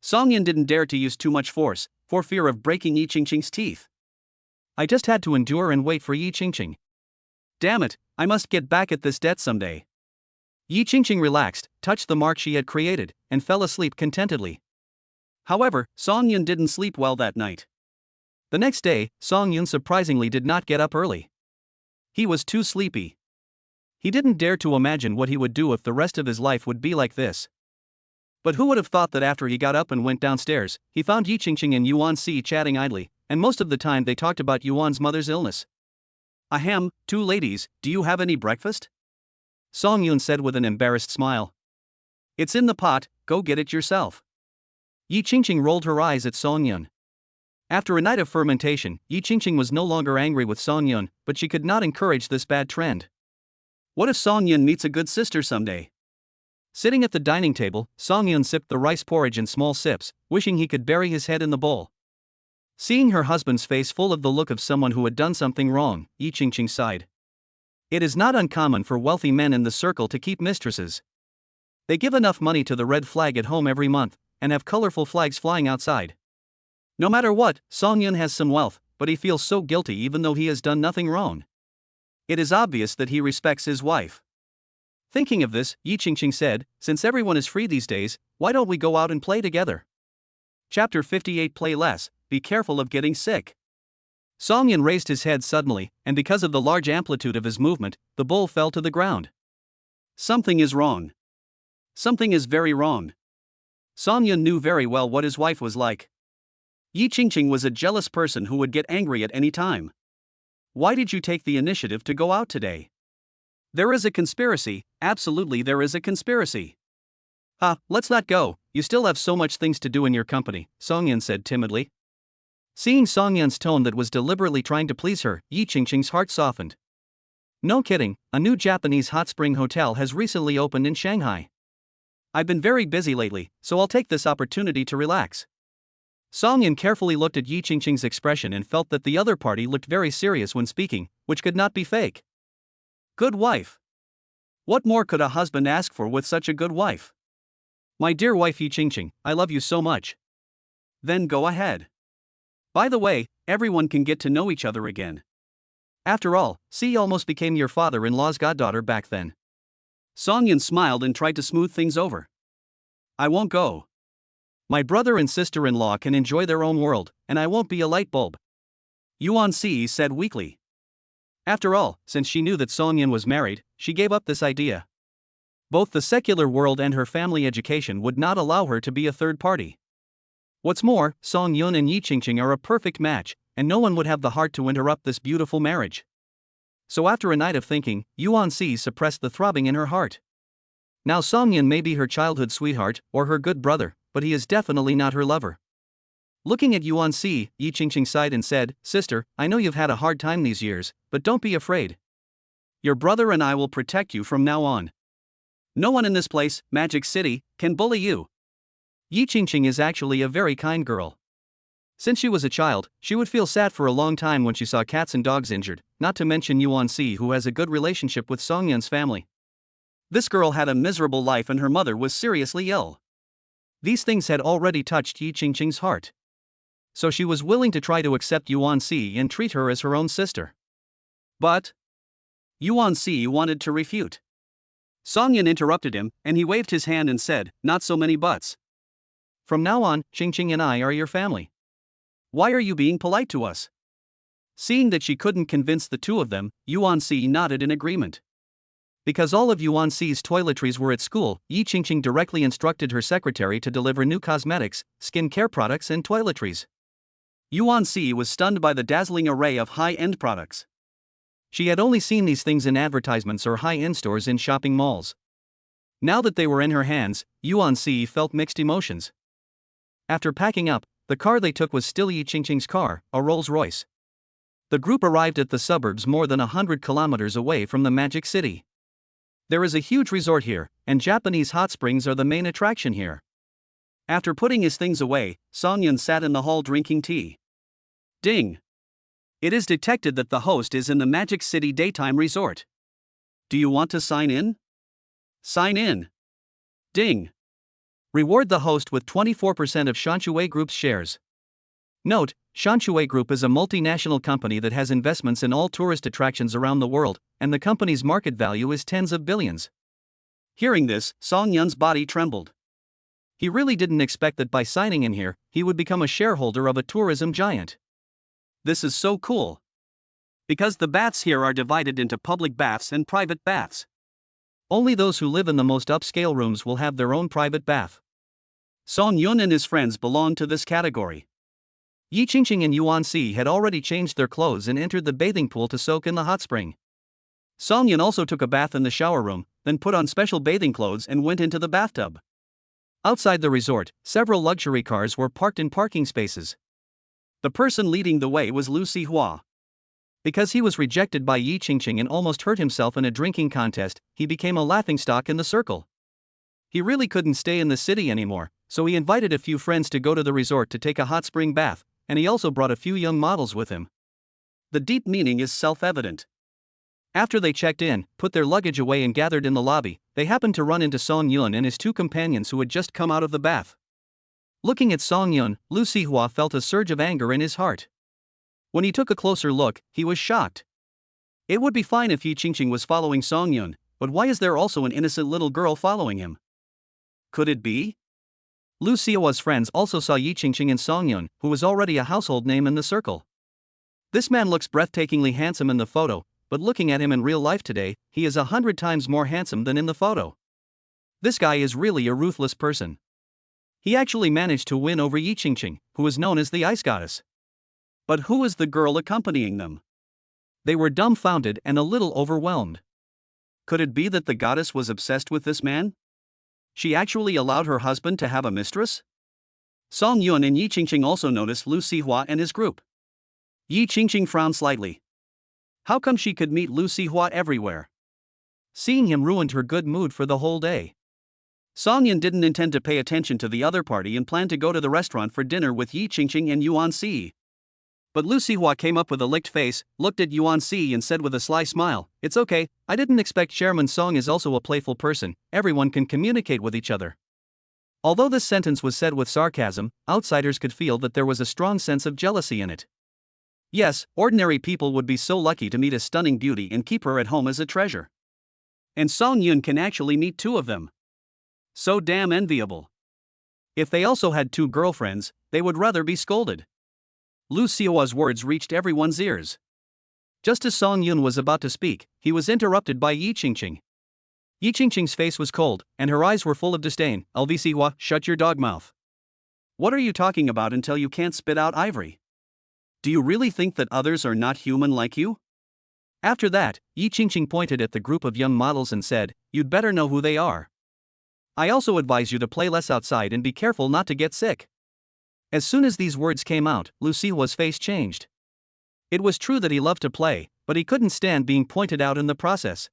Song Yun didn't dare to use too much force, for fear of breaking Yi Qingqing's teeth. I just had to endure and wait for Yi Qingqing. Damn it, I must get back at this debt someday. Yi Qingqing relaxed, touched the mark she had created, and fell asleep contentedly. However, Song Yun didn't sleep well that night. The next day, Song Yun surprisingly did not get up early. He was too sleepy. He didn't dare to imagine what he would do if the rest of his life would be like this. But who would have thought that after he got up and went downstairs, he found Yi Qingqing and Yuan Si chatting idly, and most of the time they talked about Yuan's mother's illness. Ahem, two ladies, do you have any breakfast? Song Yun said with an embarrassed smile. It's in the pot, go get it yourself. Yi Qingqing rolled her eyes at Song Yun. After a night of fermentation, Yi Qingqing was no longer angry with Song Yun, but she could not encourage this bad trend. What if Song Yun meets a good sister someday? Sitting at the dining table, Song Yun sipped the rice porridge in small sips, wishing he could bury his head in the bowl. Seeing her husband's face full of the look of someone who had done something wrong, Yi Qingqing sighed. It is not uncommon for wealthy men in the circle to keep mistresses. They give enough money to the red flag at home every month, and have colorful flags flying outside. No matter what, Song Yun has some wealth, but he feels so guilty even though he has done nothing wrong. It is obvious that he respects his wife. Thinking of this, Yi Qingqing said, since everyone is free these days, why don't we go out and play together? Chapter 58 Play less, be careful of getting sick. Song Yun raised his head suddenly, and because of the large amplitude of his movement, the bowl fell to the ground. Something is wrong. Something is very wrong. Song Yun knew very well what his wife was like. Yi Qingqing was a jealous person who would get angry at any time. Why did you take the initiative to go out today? There is a conspiracy, absolutely there is a conspiracy. Let's not go, you still have so much things to do in your company, Song Yun said timidly. Seeing Song Yun's tone that was deliberately trying to please her, Yi Qingqing's heart softened. No kidding, a new Japanese hot spring hotel has recently opened in Shanghai. I've been very busy lately, so I'll take this opportunity to relax. Song Yun carefully looked at Yi Qingqing's expression and felt that the other party looked very serious when speaking, which could not be fake. Good wife. What more could a husband ask for with such a good wife? My dear wife Yi Qingqing, I love you so much. Then go ahead. By the way, everyone can get to know each other again. After all, C almost became your father-in-law's goddaughter back then. Song Yun smiled and tried to smooth things over. I won't go. My brother and sister-in-law can enjoy their own world, and I won't be a light bulb. Yuan Si said weakly. After all, since she knew that Song Yun was married, she gave up this idea. Both the secular world and her family education would not allow her to be a third party. What's more, Song Yun and Yi Qingqing are a perfect match, and no one would have the heart to interrupt this beautiful marriage. So after a night of thinking, Yuan Si suppressed the throbbing in her heart. Now Song Yun may be her childhood sweetheart, or her good brother, but he is definitely not her lover. Looking at Yuan Si, Yi Qingqing sighed and said, Sister, I know you've had a hard time these years, but don't be afraid. Your brother and I will protect you from now on. No one in this place, Magic City, can bully you. Yi Qingqing is actually a very kind girl. Since she was a child, she would feel sad for a long time when she saw cats and dogs injured, not to mention Yuan Si, who has a good relationship with Song Yun's family. This girl had a miserable life and her mother was seriously ill. These things had already touched Yi Qingqing's heart. So she was willing to try to accept Yuan Si and treat her as her own sister. But Yuan Si wanted to refute. Song Yun interrupted him, and he waved his hand and said, Not so many buts. From now on, Qingqing and I are your family. Why are you being polite to us? Seeing that she couldn't convince the two of them, Yuan Si nodded in agreement. Because all of Yuan Si's toiletries were at school, Yi Qingqing directly instructed her secretary to deliver new cosmetics, skin care products and toiletries. Yuan Si was stunned by the dazzling array of high-end products. She had only seen these things in advertisements or high-end stores in shopping malls. Now that they were in her hands, Yuan Si felt mixed emotions. After packing up, the car they took was still Yi Qingqing's car, a Rolls-Royce. The group arrived at the suburbs more than 100 kilometers away from the Magic City. There is a huge resort here, and Japanese hot springs are the main attraction here. After putting his things away, Song Yun sat in the hall drinking tea. Ding! It is detected that the host is in the Magic City Daytime Resort. Do you want to sign in? Sign in. Ding! Reward the host with 24% of Shanshui Group's shares. Note, Shanshui Group is a multinational company that has investments in all tourist attractions around the world, and the company's market value is tens of billions. Hearing this, Song Yun's body trembled. He really didn't expect that by signing in here, he would become a shareholder of a tourism giant. This is so cool. Because the baths here are divided into public baths and private baths. Only those who live in the most upscale rooms will have their own private bath. Song Yun and his friends belonged to this category. Yi Qingqing and Yuan Si had already changed their clothes and entered the bathing pool to soak in the hot spring. Song Yun also took a bath in the shower room, then put on special bathing clothes and went into the bathtub. Outside the resort, several luxury cars were parked in parking spaces. The person leading the way was Lu Sihua. Because he was rejected by Yi Qingqing and almost hurt himself in a drinking contest, he became a laughingstock in the circle. He really couldn't stay in the city anymore, so he invited a few friends to go to the resort to take a hot spring bath, and he also brought a few young models with him. The deep meaning is self-evident. After they checked in, put their luggage away and gathered in the lobby, they happened to run into Song Yun and his two companions who had just come out of the bath. Looking at Song Yun, Lu Sihua felt a surge of anger in his heart. When he took a closer look, he was shocked. It would be fine if Yi Qingqing was following Song Yun, but why is there also an innocent little girl following him? Could it be? Lu Sihua's friends also saw Yi Qingqing and Song Yun, who was already a household name in the circle. This man looks breathtakingly handsome in the photo, but looking at him in real life today, he is 100 times more handsome than in the photo. This guy is really a ruthless person. He actually managed to win over Yi Qingqing, who is known as the ice goddess. But who is the girl accompanying them? They were dumbfounded and a little overwhelmed. Could it be that the goddess was obsessed with this man? She actually allowed her husband to have a mistress? Song Yun and Yi Qingqing also noticed Lu Sihua and his group. Yi Qingqing frowned slightly. How come she could meet Lu Sihua everywhere? Seeing him ruined her good mood for the whole day. Song Yun didn't intend to pay attention to the other party and planned to go to the restaurant for dinner with Yi Qingqing and Yuan Si. But Lu Sihua came up with a licked face, looked at Yuan Si and said with a sly smile, "It's okay, I didn't expect Chairman Song is also a playful person, everyone can communicate with each other." Although this sentence was said with sarcasm, outsiders could feel that there was a strong sense of jealousy in it. Yes, ordinary people would be so lucky to meet a stunning beauty and keep her at home as a treasure. And Song Yun can actually meet two of them. So damn enviable. If they also had two girlfriends, they would rather be scolded. Lu Sihua's words reached everyone's ears. Just as Song Yun was about to speak, he was interrupted by Yi Qingqing. Yi Qingqing's face was cold, and her eyes were full of disdain. "Lv Sihua, shut your dog mouth. What are you talking about until you can't spit out ivory? Do you really think that others are not human like you?" After that, Yi Qingqing pointed at the group of young models and said, "You'd better know who they are. I also advise you to play less outside and be careful not to get sick." As soon as these words came out, Lu Sihua's face changed. It was true that he loved to play, but he couldn't stand being pointed out in the process.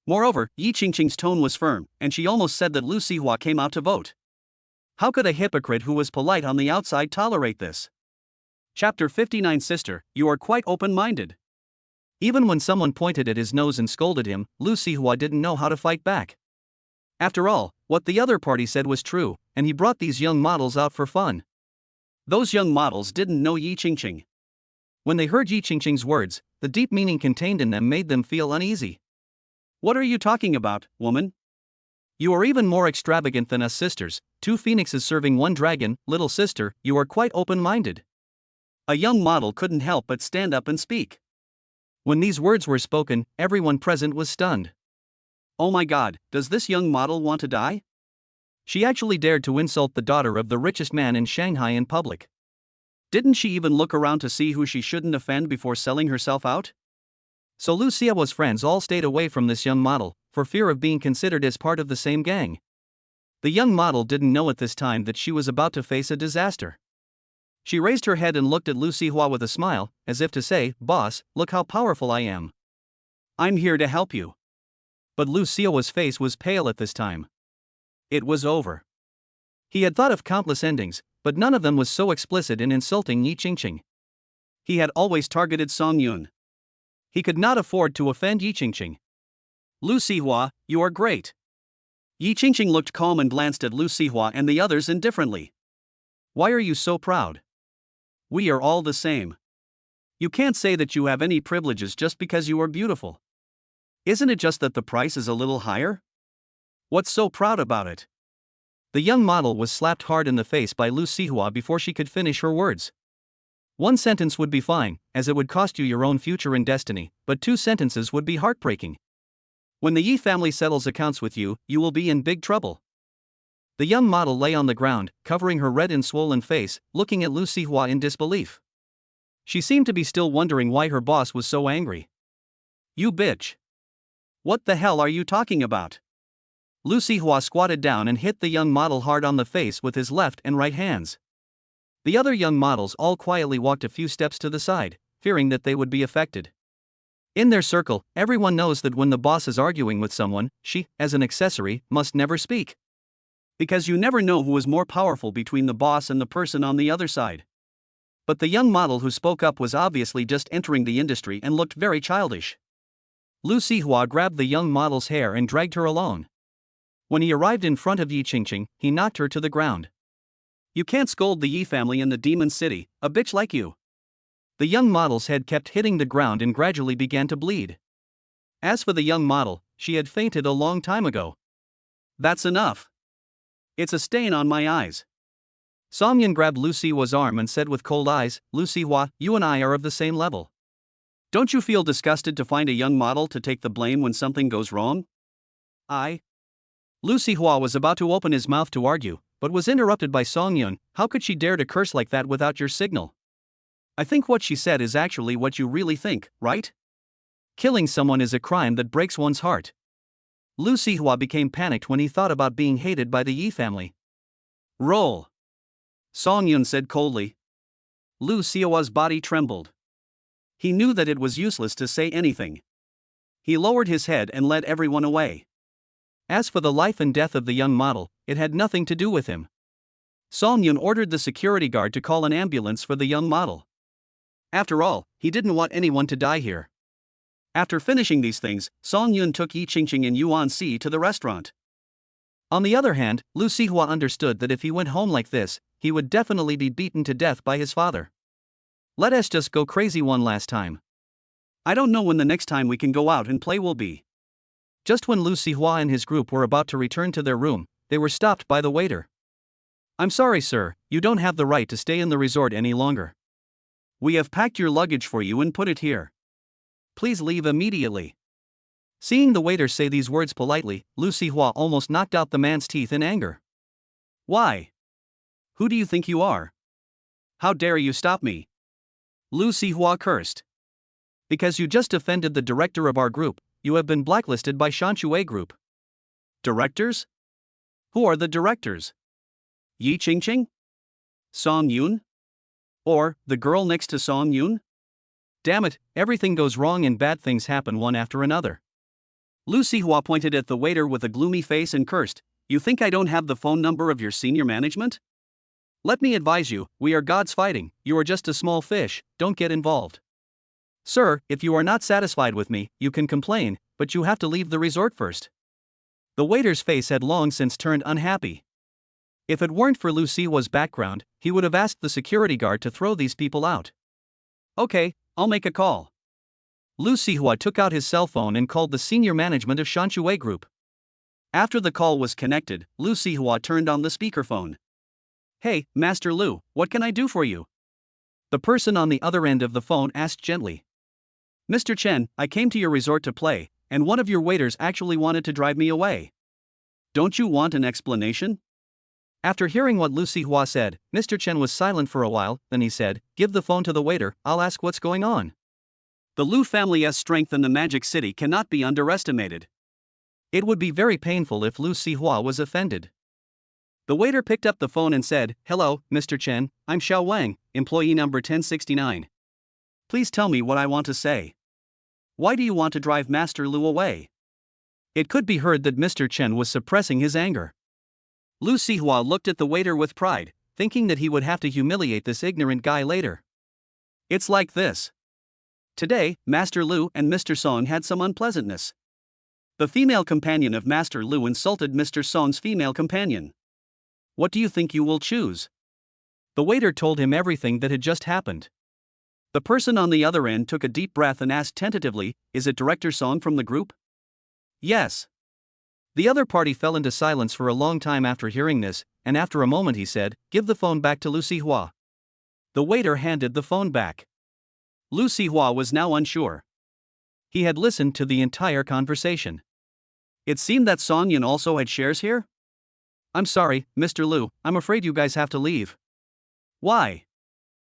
Moreover, Yi Qingqing's tone was firm, and she almost said that Lu Sihua came out to vote. How could a hypocrite who was polite on the outside tolerate this? Chapter 59. Sister, you are quite open-minded. Even when someone pointed at his nose and scolded him, Lu Sihua didn't know how to fight back. After all, what the other party said was true, and he brought these young models out for fun. Those young models didn't know Yi Qingqing. When they heard Yi Qingqing's words, the deep meaning contained in them made them feel uneasy. "What are you talking about, woman? You are even more extravagant than us sisters, two phoenixes serving one dragon. Little sister, you are quite open-minded." A young model couldn't help but stand up and speak. When these words were spoken, everyone present was stunned. Oh my God, does this young model want to die? She actually dared to insult the daughter of the richest man in Shanghai in public. Didn't she even look around to see who she shouldn't offend before selling herself out? So Lu Sihua's friends all stayed away from this young model, for fear of being considered as part of the same gang. The young model didn't know at this time that she was about to face a disaster. She raised her head and looked at Lu Sihua with a smile, as if to say, "Boss, look how powerful I am. I'm here to help you." But Lu Sihua's face was pale at this time. It was over. He had thought of countless endings, but none of them was so explicit in insulting Yi Qingqing. He had always targeted Song Yun. He could not afford to offend Yi Qingqing. "Lu Sihua, you are great." Yi Qingqing looked calm and glanced at Lu Sihua and the others indifferently. "Why are you so proud? We are all the same. You can't say that you have any privileges just because you are beautiful. Isn't it just that the price is a little higher? What's so proud about it?" The young model was slapped hard in the face by Lu Sihua before she could finish her words. One sentence would be fine, as it would cost you your own future and destiny, but two sentences would be heartbreaking. When the Yi family settles accounts with you, you will be in big trouble. The young model lay on the ground, covering her red and swollen face, looking at Lu Sihua in disbelief. She seemed to be still wondering why her boss was so angry. "You bitch. What the hell are you talking about?" Lu Sihua squatted down and hit the young model hard on the face with his left and right hands. The other young models all quietly walked a few steps to the side, fearing that they would be affected. In their circle, everyone knows that when the boss is arguing with someone, she, as an accessory, must never speak. Because you never know who is more powerful between the boss and the person on the other side. But the young model who spoke up was obviously just entering the industry and looked very childish. Lu Sihua grabbed the young model's hair and dragged her along. When he arrived in front of Yi Qingqing, he knocked her to the ground. "You can't scold the Yi family in the Demon City, a bitch like you." The young model's head kept hitting the ground and gradually began to bleed. As for the young model, she had fainted a long time ago. "That's enough. It's a stain on my eyes." Song Yun grabbed Lu Sihua's arm and said with cold eyes, "Lu Sihua, you and I are of the same level. Don't you feel disgusted to find a young model to take the blame when something goes wrong?" Lu Sihua was about to open his mouth to argue, but was interrupted by Song Yun. "How could she dare to curse like that without your signal? I think what she said is actually what you really think, right? Killing someone is a crime that breaks one's heart." Lu Sihua became panicked when he thought about being hated by the Yi family. "Roll," Song Yun said coldly. Lu Sihua's body trembled. He knew that it was useless to say anything. He lowered his head and led everyone away. As for the life and death of the young model, it had nothing to do with him. Song Yun ordered the security guard to call an ambulance for the young model. After all, he didn't want anyone to die here. After finishing these things, Song Yun took Yi Qingqing and Yuan Si to the restaurant. On the other hand, Lu Sihua understood that if he went home like this, he would definitely be beaten to death by his father. "Let us just go crazy one last time. I don't know when the next time we can go out and play will be." Just when Lu Sihua and his group were about to return to their room, they were stopped by the waiter. "I'm sorry, sir, you don't have the right to stay in the resort any longer. We have packed your luggage for you and put it here. Please leave immediately." Seeing the waiter say these words politely, Lu Sihua almost knocked out the man's teeth in anger. "Why? Who do you think you are? How dare you stop me?" Lu Sihua cursed. "Because you just offended the director of our group, you have been blacklisted by Shanshui Group." "Directors? Who are the directors? Yi Qingqing? Song Yun? Or the girl next to Song Yun? Damn it, everything goes wrong and bad things happen one after another." Lu Sihua pointed at the waiter with a gloomy face and cursed, "You think I don't have the phone number of your senior management? Let me advise you, we are gods fighting, you are just a small fish, don't get involved. Sir, if you are not satisfied with me, you can complain, but you have to leave the resort first." The waiter's face had long since turned unhappy. If it weren't for Lu Sihua's background, he would have asked the security guard to throw these people out. "Okay, I'll make a call." Lu Sihua took out his cell phone and called the senior management of Shanshui Group. After the call was connected, Lu Sihua turned on the speakerphone. "Hey, Master Lu, what can I do for you?" The person on the other end of the phone asked gently. "Mr. Chen, I came to your resort to play, and one of your waiters actually wanted to drive me away. Don't you want an explanation?" After hearing what Lu Sihua said, Mr. Chen was silent for a while, then he said, "Give the phone to the waiter, I'll ask what's going on." The Lu family's strength in the Magic City cannot be underestimated. It would be very painful if Lu Sihua was offended. The waiter picked up the phone and said, "Hello, Mr. Chen, I'm Xiao Wang, employee number 1069. Please tell me what I want to say. Why do you want to drive Master Lu away?" It could be heard that Mr. Chen was suppressing his anger. Lu Sihua looked at the waiter with pride, thinking that he would have to humiliate this ignorant guy later. "It's like this. Today, Master Lu and Mr. Song had some unpleasantness. The female companion of Master Lu insulted Mr. Song's female companion. What do you think you will choose?" The waiter told him everything that had just happened. The person on the other end took a deep breath and asked tentatively, "Is it Director Song from the group?" "Yes." The other party fell into silence for a long time after hearing this, and after a moment he said, "Give the phone back to Lu Sihua." The waiter handed the phone back. Lu Sihua was now unsure. He had listened to the entire conversation. It seemed that Song Yun also had shares here? I'm sorry, Mr. Lu, I'm afraid you guys have to leave. Why?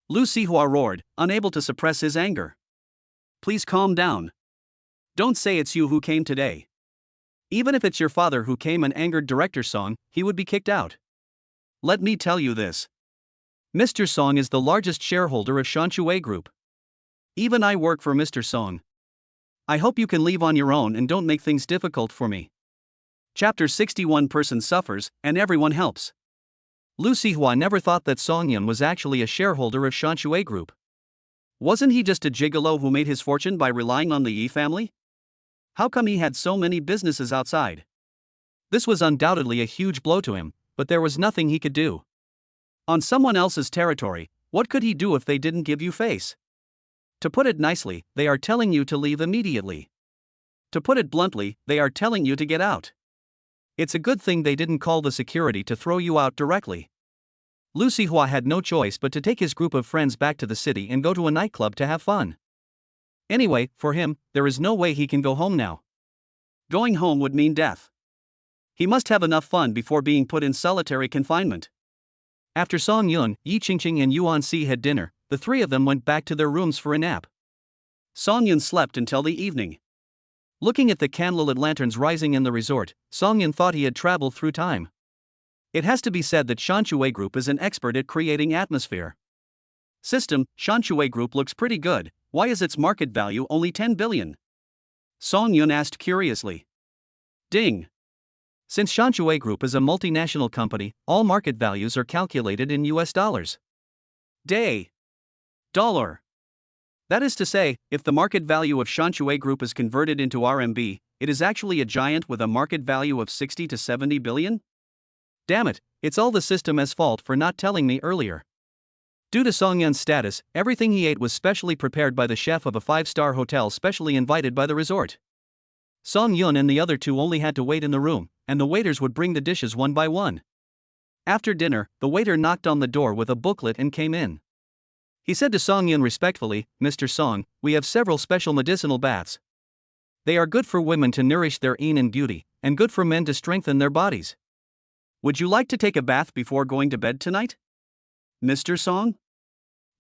Lu Sihua roared, unable to suppress his anger. Please calm down. Don't say it's you who came today. Even if it's your father who came and angered Director Song, he would be kicked out. Let me tell you this. Mr. Song is the largest shareholder of Shanshui Group. Even I work for Mr. Song. I hope you can leave on your own and don't make things difficult for me. Chapter 61. Person suffers, and everyone helps. Lu Sihua never thought that Song Yun was actually a shareholder of Shanshui Group. Wasn't he just a gigolo who made his fortune by relying on the Yi family? How come he had so many businesses outside? This was undoubtedly a huge blow to him, but there was nothing he could do. On someone else's territory, what could he do if they didn't give you face? To put it nicely, they are telling you to leave immediately. To put it bluntly, they are telling you to get out. It's a good thing they didn't call the security to throw you out directly. Lu Sihua had no choice but to take his group of friends back to the city and go to a nightclub to have fun. Anyway, for him, there is no way he can go home now. Going home would mean death. He must have enough fun before being put in solitary confinement. After Song Yun, Yi Qingqing and Yuan Si had dinner, the three of them went back to their rooms for a nap. Song Yun slept until the evening. Looking at the candlelit lanterns rising in the resort, Song Yun thought he had traveled through time. It has to be said that Shanshui Group is an expert at creating atmosphere. System, Shanshui Group looks pretty good, why is its market value only 10 billion? Song Yun asked curiously. Ding. Since Shanshui Group is a multinational company, all market values are calculated in US dollars. Day. Dollar. That is to say, if the market value of Shanshui Group is converted into RMB, it is actually a giant with a market value of 60 to 70 billion? Damn it, it's all the system's fault for not telling me earlier. Due to Song Yun's status, everything he ate was specially prepared by the chef of a 5-star hotel specially invited by the resort. Song Yun and the other two only had to wait in the room, and the waiters would bring the dishes one by one. After dinner, the waiter knocked on the door with a booklet and came in. He said to Song Yun respectfully, Mr. Song, we have several special medicinal baths. They are good for women to nourish their yin and beauty, and good for men to strengthen their bodies. Would you like to take a bath before going to bed tonight? Mr. Song?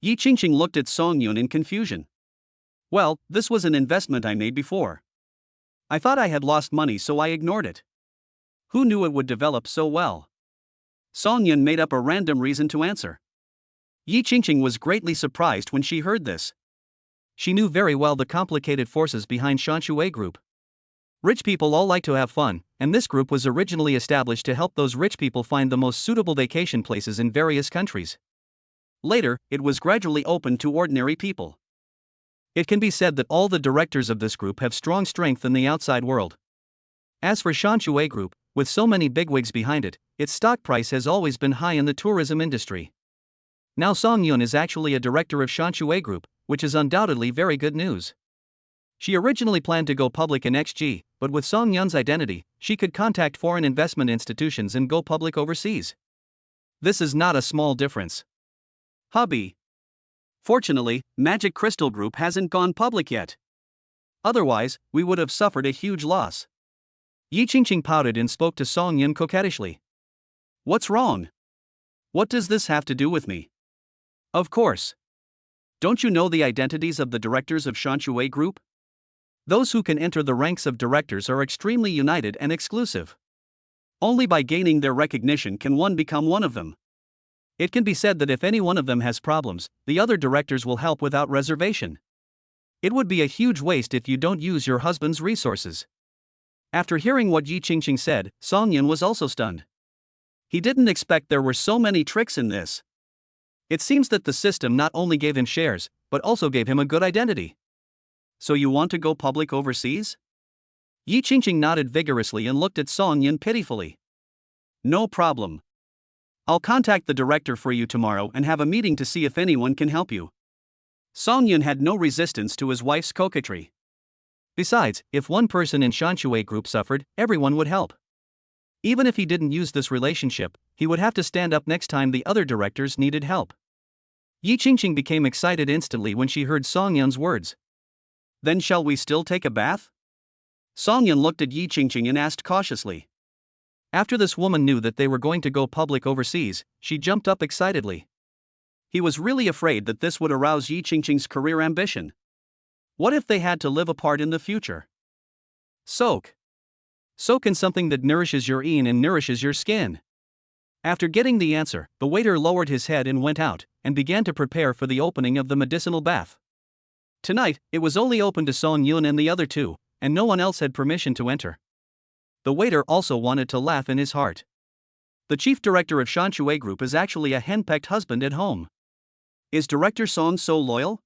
Yi Qingqing looked at Song Yun in confusion. Well, this was an investment I made before. I thought I had lost money so I ignored it. Who knew it would develop so well? Song Yun made up a random reason to answer. Yi Qingqing was greatly surprised when she heard this. She knew very well the complicated forces behind Shanshui Group. Rich people all like to have fun, and this group was originally established to help those rich people find the most suitable vacation places in various countries. Later, it was gradually opened to ordinary people. It can be said that all the directors of this group have strong strength in the outside world. As for Shanshui Group, with so many bigwigs behind it, its stock price has always been high in the tourism industry. Now Song Yun is actually a director of Shanshui Group, which is undoubtedly very good news. She originally planned to go public in XG, but with Song Yun's identity, she could contact foreign investment institutions and go public overseas. This is not a small difference. Hubby. Fortunately, Magic Crystal Group hasn't gone public yet. Otherwise, we would have suffered a huge loss. Yi Qingqing pouted and spoke to Song Yun coquettishly. What's wrong? What does this have to do with me? Of course. Don't you know the identities of the directors of Shanshui Group? Those who can enter the ranks of directors are extremely united and exclusive. Only by gaining their recognition can one become one of them. It can be said that if any one of them has problems, the other directors will help without reservation. It would be a huge waste if you don't use your husband's resources. After hearing what Yi Qingqing said, Song Yun was also stunned. He didn't expect there were so many tricks in this. It seems that the system not only gave him shares, but also gave him a good identity. So you want to go public overseas? Yi Qingqing nodded vigorously and looked at Song Yun pitifully. No problem. I'll contact the director for you tomorrow and have a meeting to see if anyone can help you. Song Yun had no resistance to his wife's coquetry. Besides, if one person in Shanshui Group suffered, everyone would help. Even if he didn't use this relationship, he would have to stand up next time the other directors needed help. Yi Qingqing became excited instantly when she heard Song Yun's words. Then shall we still take a bath? Song Yun looked at Yi Qingqing and asked cautiously. After this woman knew that they were going to go public overseas, she jumped up excitedly. He was really afraid that this would arouse Yi Qingqing's career ambition. What if they had to live apart in the future? Soak. Soak in something that nourishes your yin and nourishes your skin. After getting the answer, the waiter lowered his head and went out, and began to prepare for the opening of the medicinal bath. Tonight, it was only open to Song Yun and the other two, and no one else had permission to enter. The waiter also wanted to laugh in his heart. The chief director of Shanshui Group is actually a henpecked husband at home. Is Director Song so loyal?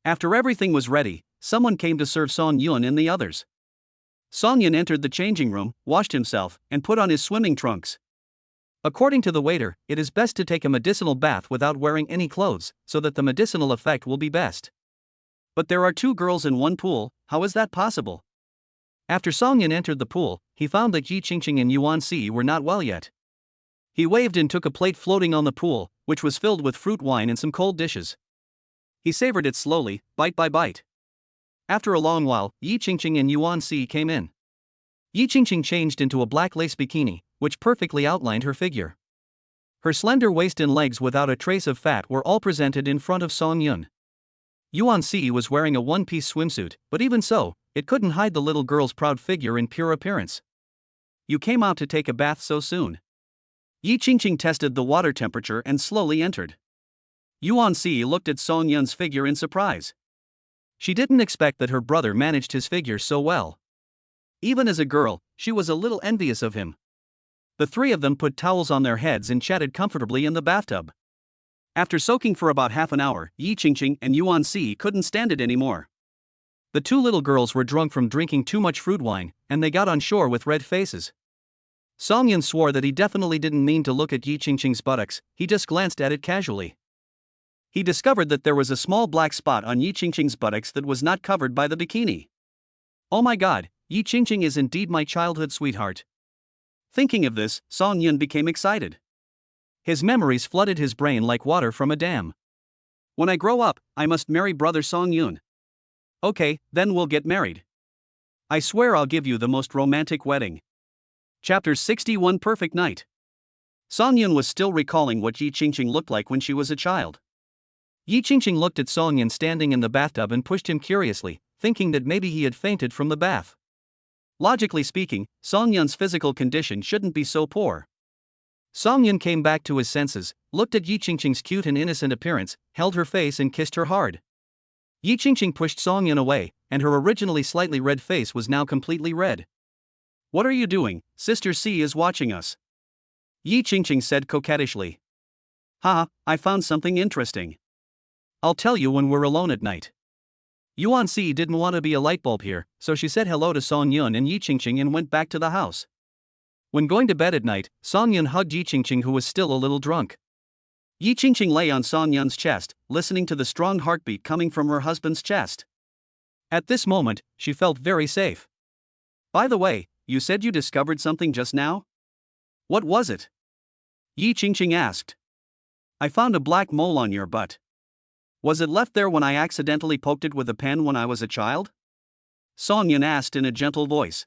After everything was ready, someone came to serve Song Yun and the others. Song Yun entered the changing room, washed himself, and put on his swimming trunks. According to the waiter, it is best to take a medicinal bath without wearing any clothes, so that the medicinal effect will be best. But there are 2 girls in one pool, how is that possible? After Song Yun entered the pool, he found that Yi Qingqing and Yuan Si were not well yet. He waved and took a plate floating on the pool, which was filled with fruit wine and some cold dishes. He savored it slowly, bite by bite. After a long while, Yi Qingqing and Yuan Si came in. Yi Qingqing changed into a black lace bikini, which perfectly outlined her figure. Her slender waist and legs without a trace of fat were all presented in front of Song Yun. Yuan Si was wearing a one-piece swimsuit, but even so, it couldn't hide the little girl's proud figure and pure appearance. You came out to take a bath so soon? Yi Qingqing tested the water temperature and slowly entered. Yuan Si looked at Song Yun's figure in surprise. She didn't expect that her brother managed his figure so well. Even as a girl, she was a little envious of him. The 3 of them put towels on their heads and chatted comfortably in the bathtub. After soaking for about half an hour, Yi Qingqing and Yuan Si couldn't stand it anymore. The 2 little girls were drunk from drinking too much fruit wine, and they got on shore with red faces. Song Yun swore that he definitely didn't mean to look at Yi Qingqing's buttocks, he just glanced at it casually. He discovered that there was a small black spot on Yi Qingqing's buttocks that was not covered by the bikini. Oh my god, Yi Qingqing is indeed my childhood sweetheart. Thinking of this, Song Yun became excited. His memories flooded his brain like water from a dam. When I grow up, I must marry brother Song Yun. Okay, then we'll get married. I swear I'll give you the most romantic wedding. Chapter 61 Perfect Night. Song Yun was still recalling what Yi Qingqing looked like when she was a child. Yi Qingqing looked at Song Yun standing in the bathtub and pushed him curiously, thinking that maybe he had fainted from the bath. Logically speaking, Song Yun's physical condition shouldn't be so poor. Song Yun came back to his senses, looked at Yi Qingqing's cute and innocent appearance, held her face and kissed her hard. Yi Qingqing pushed Song Yun away, and her originally slightly red face was now completely red. What are you doing? Sister C is watching us. Yi Qingqing said coquettishly. Haha, I found something interesting. I'll tell you when we're alone at night. Yuan Si didn't want to be a light bulb here, so she said hello to Song Yun and Yi Qingqing and went back to the house. When going to bed at night, Song Yun hugged Yi Qingqing, who was still a little drunk. Yi Qingqing lay on Song Yun's chest, listening to the strong heartbeat coming from her husband's chest. At this moment, she felt very safe. By the way, you said you discovered something just now? What was it? Yi Qingqing asked. I found a black mole on your butt. Was it left there when I accidentally poked it with a pen when I was a child? Song Yun asked in a gentle voice.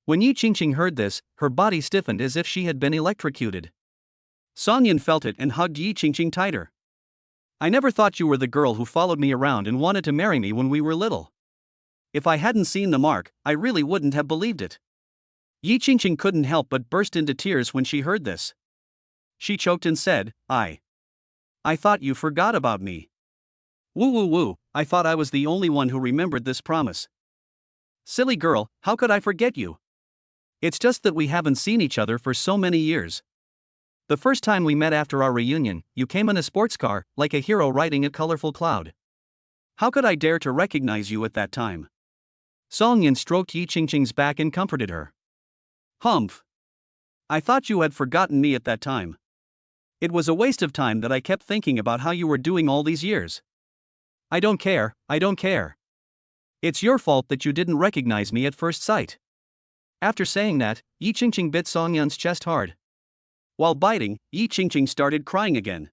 When Yi Qingqing heard this, her body stiffened as if she had been electrocuted. Song Yun felt it and hugged Yi Qingqing tighter. I never thought you were the girl who followed me around and wanted to marry me when we were little. If I hadn't seen the mark, I really wouldn't have believed it. Yi Qingqing couldn't help but burst into tears when she heard this. She choked and said, I thought you forgot about me. Woo woo woo, I thought I was the only one who remembered this promise. Silly girl, how could I forget you? It's just that we haven't seen each other for so many years. The first time we met after our reunion, you came in a sports car, like a hero riding a colorful cloud. How could I dare to recognize you at that time? Song Yun stroked Yi Qingqing's back and comforted her. Humph. I thought you had forgotten me at that time. It was a waste of time that I kept thinking about how you were doing all these years. I don't care. It's your fault that you didn't recognize me at first sight. After saying that, Yi Qingqing bit Song Yun's chest hard. While biting, Yi Qingqing started crying again.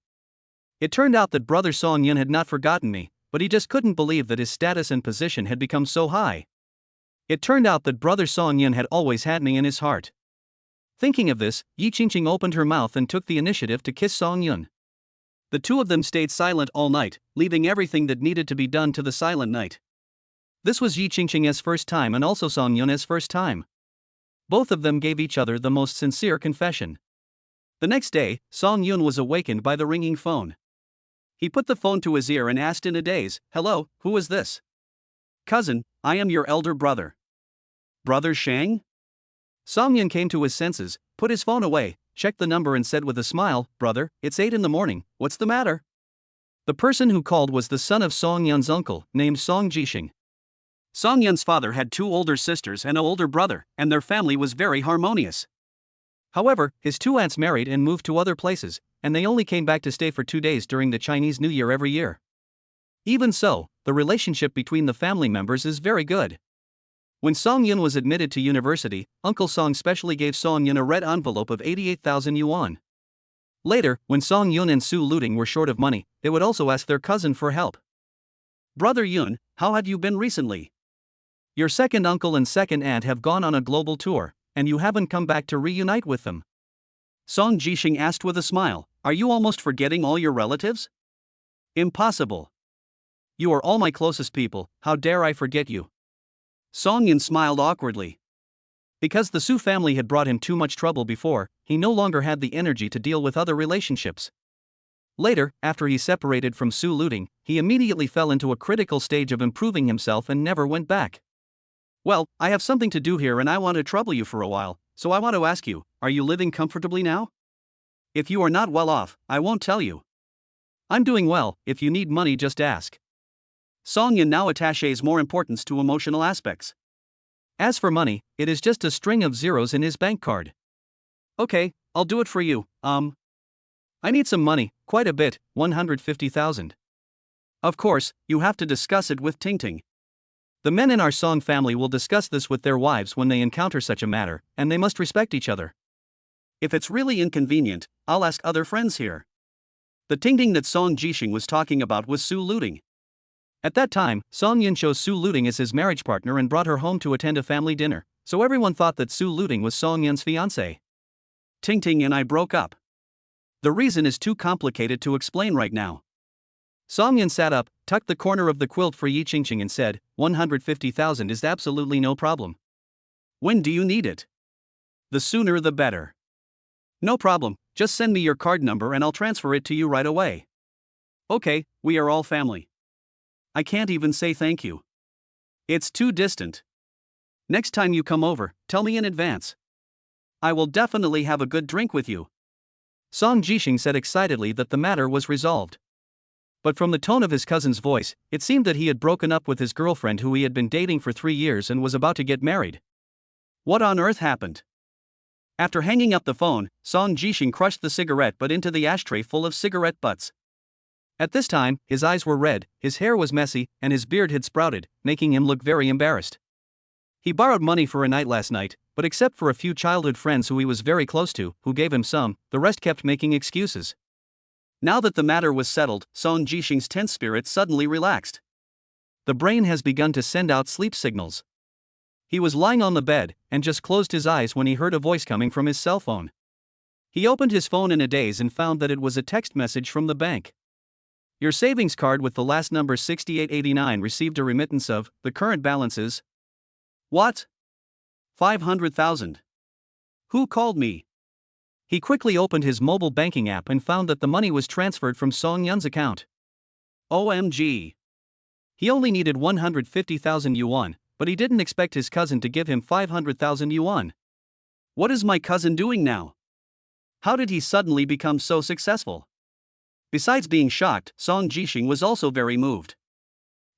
It turned out that brother Song Yun had not forgotten me, but he just couldn't believe that his status and position had become so high. It turned out that brother Song Yun had always had me in his heart. Thinking of this, Yi Qingqing opened her mouth and took the initiative to kiss Song Yun. The two of them stayed silent all night, leaving everything that needed to be done to the silent night. This was Yi Qingqing's first time and also Song Yun's first time. Both of them gave each other the most sincere confession. The next day, Song Yun was awakened by the ringing phone. He put the phone to his ear and asked in a daze, "Hello, who is this?" "Cousin, I am your elder brother." "Brother Shang?" Song Yun came to his senses, put his phone away, checked the number and said with a smile, "Brother, it's 8 in the morning, what's the matter?" The person who called was the son of Song Yun's uncle, named Song Jixing. Song Yun's father had 2 older sisters and an older brother, and their family was very harmonious. However, his 2 aunts married and moved to other places, and they only came back to stay for 2 days during the Chinese New Year every year. Even so, the relationship between the family members is very good. When Song Yun was admitted to university, Uncle Song specially gave Song Yun a red envelope of 88,000 yuan. Later, when Song Yun and Su Luting were short of money, they would also ask their cousin for help. "Brother Yun, how had you been recently? Your second uncle and second aunt have gone on a global tour, and you haven't come back to reunite with them." Song Jixing asked with a smile, "Are you almost forgetting all your relatives?" "Impossible. You are all my closest people, how dare I forget you?" Song Yun smiled awkwardly. Because the Su family had brought him too much trouble before, he no longer had the energy to deal with other relationships. Later, after he separated from Su Luting, he immediately fell into a critical stage of improving himself and never went back. "Well, I have something to do here and I want to trouble you for a while, so I want to ask you, are you living comfortably now? If you are not well off, I won't tell you. I'm doing well, if you need money just ask." Song Yun now attaches more importance to emotional aspects. As for money, it is just a string of zeros in his bank card. "Okay, I'll do it for you, I need some money, quite a bit, 150,000. "Of course, you have to discuss it with Tingting. The men in our Song family will discuss this with their wives when they encounter such a matter, and they must respect each other. If it's really inconvenient, I'll ask other friends here." The Tingting that Song Jixing was talking about was Su Luting. At that time, Song Yun chose Su Luting as his marriage partner and brought her home to attend a family dinner, so everyone thought that Su Luting was Song Yun's fiancée. "Tingting and I broke up. The reason is too complicated to explain right now." Song Yun sat up, tucked the corner of the quilt for Yi Qingqing and said, 150,000 is absolutely no problem. "When do you need it?" "The sooner the better." "No problem, just send me your card number and I'll transfer it to you right away." "Okay, we are all family. I can't even say thank you. It's too distant. Next time you come over, tell me in advance. I will definitely have a good drink with you." Song Jixing said excitedly that the matter was resolved. But from the tone of his cousin's voice, it seemed that he had broken up with his girlfriend who he had been dating for 3 years and was about to get married. What on earth happened? After hanging up the phone, Song Jixing crushed the cigarette butt into the ashtray full of cigarette butts. At this time, his eyes were red, his hair was messy, and his beard had sprouted, making him look very embarrassed. He borrowed money for a night last night, but except for a few childhood friends who he was very close to, who gave him some, the rest kept making excuses. Now that the matter was settled, Song Jixing's tense spirit suddenly relaxed. The brain has begun to send out sleep signals. He was lying on the bed, and just closed his eyes when he heard a voice coming from his cell phone. He opened his phone in a daze and found that it was a text message from the bank. "Your savings card with the last number 6889 received a remittance of, the current balance is..." "What? 500,000. Who called me?" He quickly opened his mobile banking app and found that the money was transferred from Song Yun's account. OMG. He only needed 150,000 yuan, but he didn't expect his cousin to give him 500,000 yuan. What is my cousin doing now? How did he suddenly become so successful? Besides being shocked, Song Jixing was also very moved.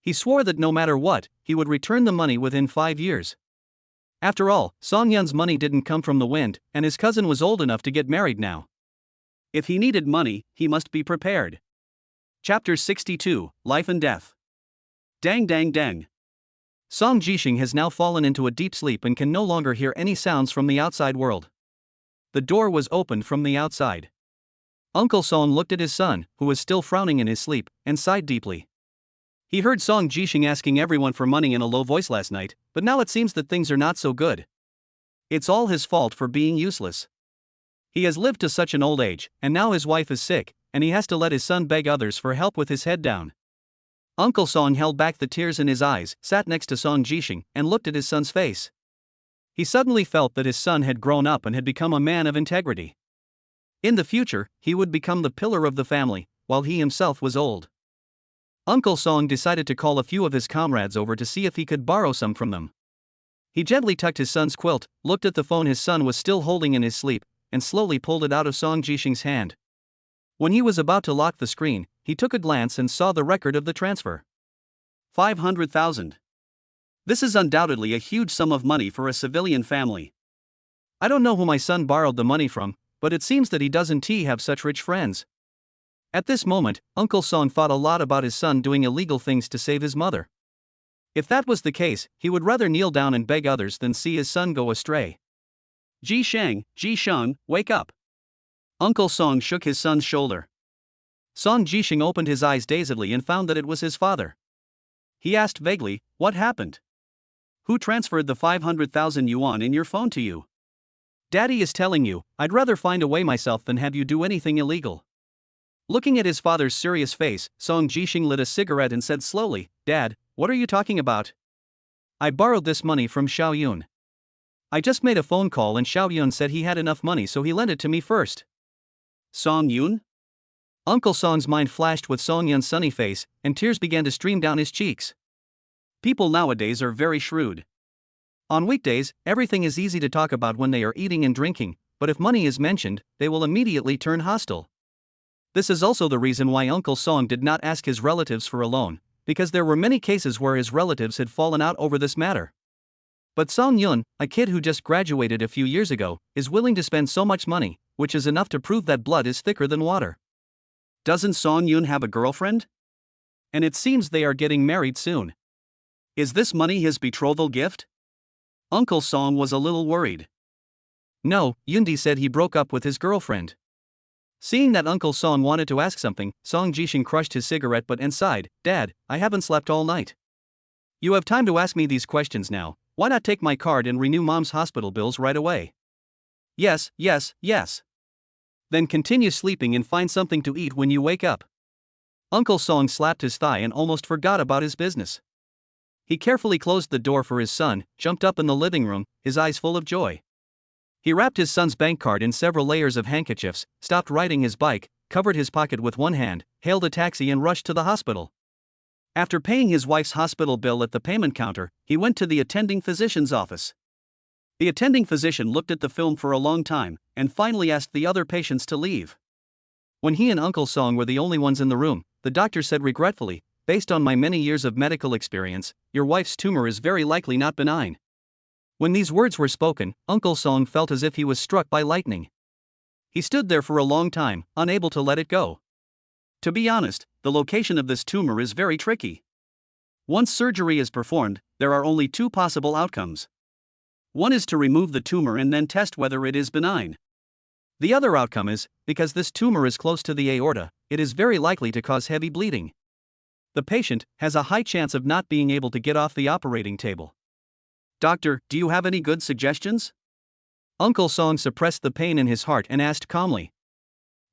He swore that no matter what, he would return the money within 5 years. After all, Song Yun's money didn't come from the wind, and his cousin was old enough to get married now. If he needed money, he must be prepared. Chapter 62, Life and Death. Dang dang dang. Song Jixing has now fallen into a deep sleep and can no longer hear any sounds from the outside world. The door was opened from the outside. Uncle Song looked at his son, who was still frowning in his sleep, and sighed deeply. He heard Song Jixing asking everyone for money in a low voice last night, but now it seems that things are not so good. It's all his fault for being useless. He has lived to such an old age, and now his wife is sick, and he has to let his son beg others for help with his head down. Uncle Song held back the tears in his eyes, sat next to Song Jisheng, and looked at his son's face. He suddenly felt that his son had grown up and had become a man of integrity. In the future, he would become the pillar of the family, while he himself was old. Uncle Song decided to call a few of his comrades over to see if he could borrow some from them. He gently tucked his son's quilt, looked at the phone his son was still holding in his sleep, and slowly pulled it out of Song Jisheng's hand. When he was about to lock the screen, he took a glance and saw the record of the transfer. 500,000. This is undoubtedly a huge sum of money for a civilian family. I don't know who my son borrowed the money from, but it seems that he doesn't have such rich friends. At this moment, Uncle Song thought a lot about his son doing illegal things to save his mother. If that was the case, he would rather kneel down and beg others than see his son go astray. Ji Sheng, wake up. Uncle Song shook his son's shoulder. Song Jisheng opened his eyes dazedly and found that it was his father. He asked vaguely, "What happened? Who transferred the 500,000 yuan in your phone to you?" "Daddy is telling you, I'd rather find a way myself than have you do anything illegal." Looking at his father's serious face, Song Jisheng lit a cigarette and said slowly, "Dad, what are you talking about? I borrowed this money from Xiao Yun. I just made a phone call and Xiao Yun said he had enough money so he lent it to me first." Song Yun? Uncle Song's mind flashed with Song Yun's sunny face, and tears began to stream down his cheeks. People nowadays are very shrewd. On weekdays, everything is easy to talk about when they are eating and drinking, but if money is mentioned, they will immediately turn hostile. This is also the reason why Uncle Song did not ask his relatives for a loan, because there were many cases where his relatives had fallen out over this matter. But Song Yun, a kid who just graduated a few years ago, is willing to spend so much money, which is enough to prove that blood is thicker than water. Doesn't Song Yun have a girlfriend? And it seems they are getting married soon. Is this money his betrothal gift? Uncle Song was a little worried. No, Yundi said he broke up with his girlfriend. Seeing that Uncle Song wanted to ask something, Song Jisheng crushed his cigarette but and sighed, "Dad, I haven't slept all night. You have time to ask me these questions now, why not take my card and renew Mom's hospital bills right away?" Yes. Then continue sleeping and find something to eat when you wake up." Uncle Song slapped his thigh and almost forgot about his business. He carefully closed the door for his son, jumped up in the living room, his eyes full of joy. He wrapped his son's bank card in several layers of handkerchiefs, stopped riding his bike, covered his pocket with one hand, hailed a taxi and rushed to the hospital. After paying his wife's hospital bill at the payment counter, he went to the attending physician's office. The attending physician looked at the film for a long time, and finally asked the other patients to leave. When he and Uncle Song were the only ones in the room, the doctor said regretfully, "Based on my many years of medical experience, your wife's tumor is very likely not benign." When these words were spoken, Uncle Song felt as if he was struck by lightning. He stood there for a long time, unable to let it go. To be honest, the location of this tumor is very tricky. Once surgery is performed, there are only two possible outcomes. One is to remove the tumor and then test whether it is benign. The other outcome is, because this tumor is close to the aorta, it is very likely to cause heavy bleeding. The patient has a high chance of not being able to get off the operating table. "Doctor, do you have any good suggestions?" Uncle Song suppressed the pain in his heart and asked calmly.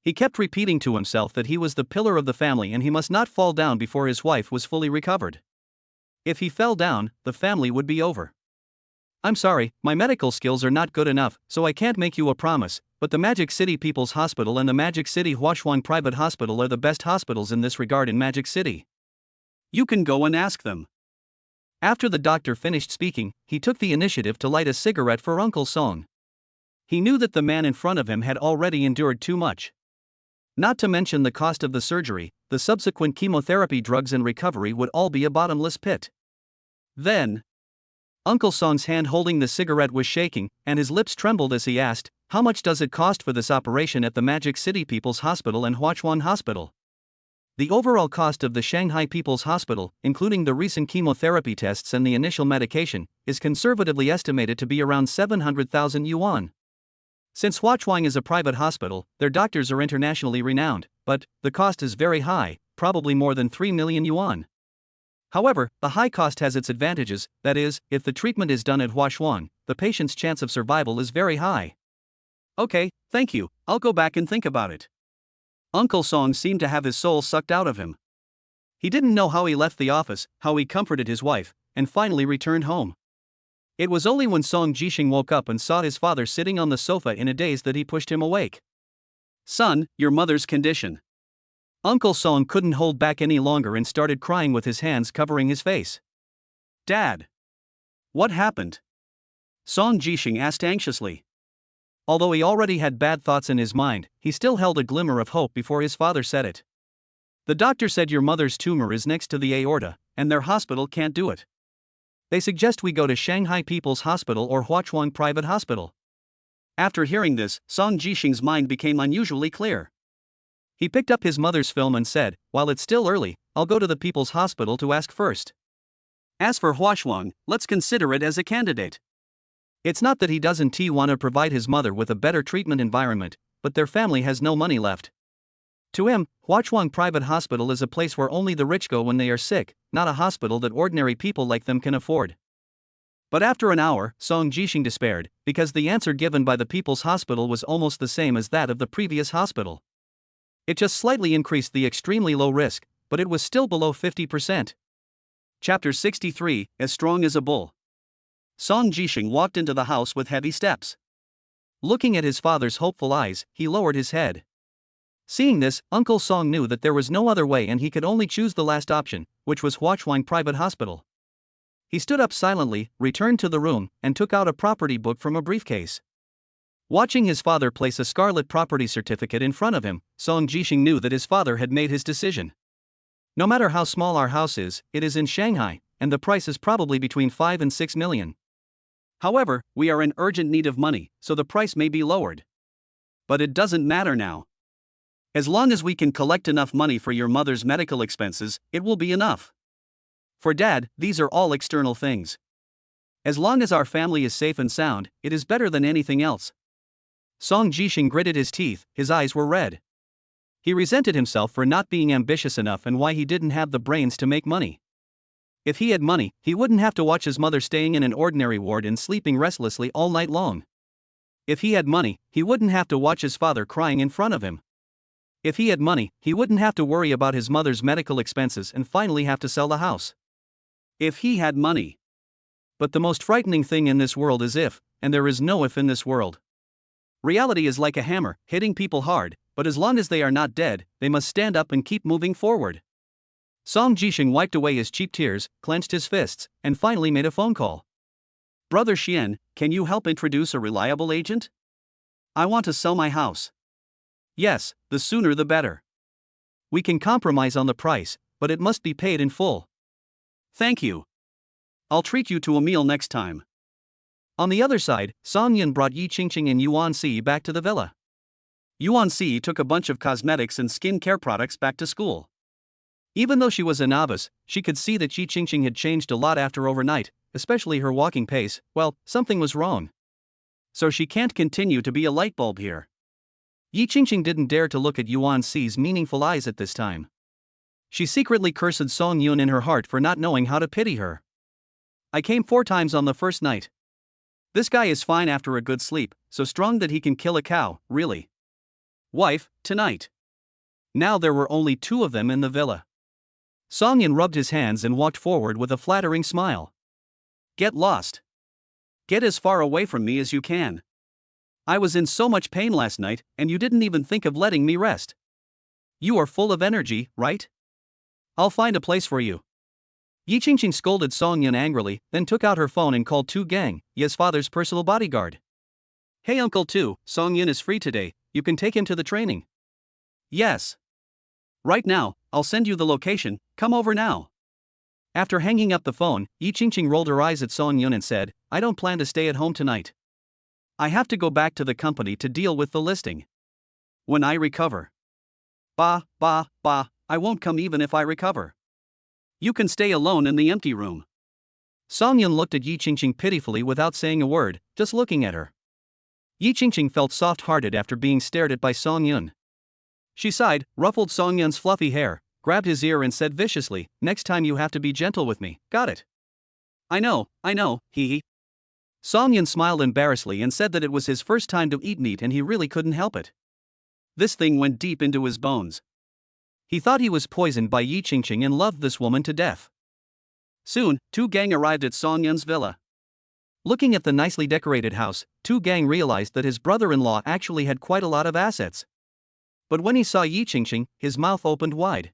He kept repeating to himself that he was the pillar of the family and he must not fall down before his wife was fully recovered. If he fell down, the family would be over. "I'm sorry, my medical skills are not good enough, so I can't make you a promise, but the Magic City People's Hospital and the Magic City Huashuang Private Hospital are the best hospitals in this regard in Magic City. You can go and ask them." After the doctor finished speaking, he took the initiative to light a cigarette for Uncle Song. He knew that the man in front of him had already endured too much. Not to mention the cost of the surgery, the subsequent chemotherapy, drugs and recovery would all be a bottomless pit. Then, Uncle Song's hand holding the cigarette was shaking, and his lips trembled as he asked, "How much does it cost for this operation at the Magic City People's Hospital and Huachuan Hospital?" The overall cost of the Shanghai People's Hospital, including the recent chemotherapy tests and the initial medication, is conservatively estimated to be around 700,000 yuan. Since Huachuang is a private hospital, their doctors are internationally renowned, but the cost is very high, probably more than 3 million yuan. However, the high cost has its advantages, that is, if the treatment is done at Huashuang, the patient's chance of survival is very high. Okay, thank you, I'll go back and think about it. Uncle Song seemed to have his soul sucked out of him. He didn't know how he left the office, how he comforted his wife, and finally returned home. It was only when Song Jishing woke up and saw his father sitting on the sofa in a daze that he pushed him awake. Son, your mother's condition. Uncle Song couldn't hold back any longer and started crying with his hands covering his face. Dad! What happened? Song Jishing asked anxiously. Although he already had bad thoughts in his mind, he still held a glimmer of hope before his father said it. The doctor said your mother's tumor is next to the aorta, and their hospital can't do it. They suggest we go to Shanghai People's Hospital or Huachuang Private Hospital. After hearing this, Song Jishing's mind became unusually clear. He picked up his mother's film and said, while it's still early, I'll go to the People's Hospital to ask first. As for Huachuang, let's consider it as a candidate. It's not that he doesn't want to provide his mother with a better treatment environment, but their family has no money left. To him, Huachuang Private Hospital is a place where only the rich go when they are sick, not a hospital that ordinary people like them can afford. But after an hour, Song Jishing despaired, because the answer given by the People's Hospital was almost the same as that of the previous hospital. It just slightly increased the extremely low risk, but it was still below 50%. Chapter 63, As Strong as a Bull. Song Jishing walked into the house with heavy steps. Looking at his father's hopeful eyes, he lowered his head. Seeing this, Uncle Song knew that there was no other way and he could only choose the last option, which was Huachuang Private Hospital. He stood up silently, returned to the room, and took out a property book from a briefcase. Watching his father place a scarlet property certificate in front of him, Song Jishing knew that his father had made his decision. No matter how small our house is, it is in Shanghai, and the price is probably between 5 and 6 million. However, we are in urgent need of money, so the price may be lowered. But it doesn't matter now. As long as we can collect enough money for your mother's medical expenses, it will be enough. For Dad, these are all external things. As long as our family is safe and sound, it is better than anything else. Song Jishing gritted his teeth, his eyes were red. He resented himself for not being ambitious enough and why he didn't have the brains to make money. If he had money, he wouldn't have to watch his mother staying in an ordinary ward and sleeping restlessly all night long. If he had money, he wouldn't have to watch his father crying in front of him. If he had money, he wouldn't have to worry about his mother's medical expenses and finally have to sell the house. If he had money. But the most frightening thing in this world is if, and there is no if in this world. Reality is like a hammer, hitting people hard, but as long as they are not dead, they must stand up and keep moving forward. Song Jishing wiped away his cheap tears, clenched his fists, and finally made a phone call. Brother Xian, can you help introduce a reliable agent? I want to sell my house. Yes, the sooner the better. We can compromise on the price, but it must be paid in full. Thank you. I'll treat you to a meal next time. On the other side, Song Yun brought Yi Qingqing and Yuan Si back to the villa. Yuan Si took a bunch of cosmetics and skin care products back to school. Even though she was a novice, she could see that Yi Qingqing had changed a lot after overnight, especially her walking pace. Well, something was wrong. So she can't continue to be a light bulb here. Yi Qingqing didn't dare to look at Yuan Si's meaningful eyes at this time. She secretly cursed Song Yun in her heart for not knowing how to pity her. I came 4 times on the first night. This guy is fine after a good sleep, so strong that he can kill a cow, really. Wife, tonight. Now there were only 2 of them in the villa. Song Yun rubbed his hands and walked forward with a flattering smile. Get lost. Get as far away from me as you can. I was in so much pain last night, and you didn't even think of letting me rest. You are full of energy, right? I'll find a place for you. Yi Qingqing scolded Song Yun angrily, then took out her phone and called Tu Gang, Ye's father's personal bodyguard. Hey Uncle Tu, Song Yun is free today, you can take him to the training. Yes. Right now, I'll send you the location, come over now. After hanging up the phone, Yi Qingqing rolled her eyes at Song Yun and said, I don't plan to stay at home tonight. I have to go back to the company to deal with the listing. When I recover. Bah, I won't come even if I recover. You can stay alone in the empty room. Song Yun looked at Yi Qingqing pitifully without saying a word, just looking at her. Yi Qingqing felt soft-hearted after being stared at by Song Yun. She sighed, ruffled Song Yun's fluffy hair, grabbed his ear and said viciously, "Next time you have to be gentle with me, got it?" I know, hee. Song Yun smiled embarrassedly and said that it was his first time to eat meat and he really couldn't help it. This thing went deep into his bones. He thought he was poisoned by Yi Qingqing and loved this woman to death. Soon, Tu Gang arrived at Song Yun's villa. Looking at the nicely decorated house, Tu Gang realized that his brother-in-law actually had quite a lot of assets. But when he saw Yi Qingqing, his mouth opened wide.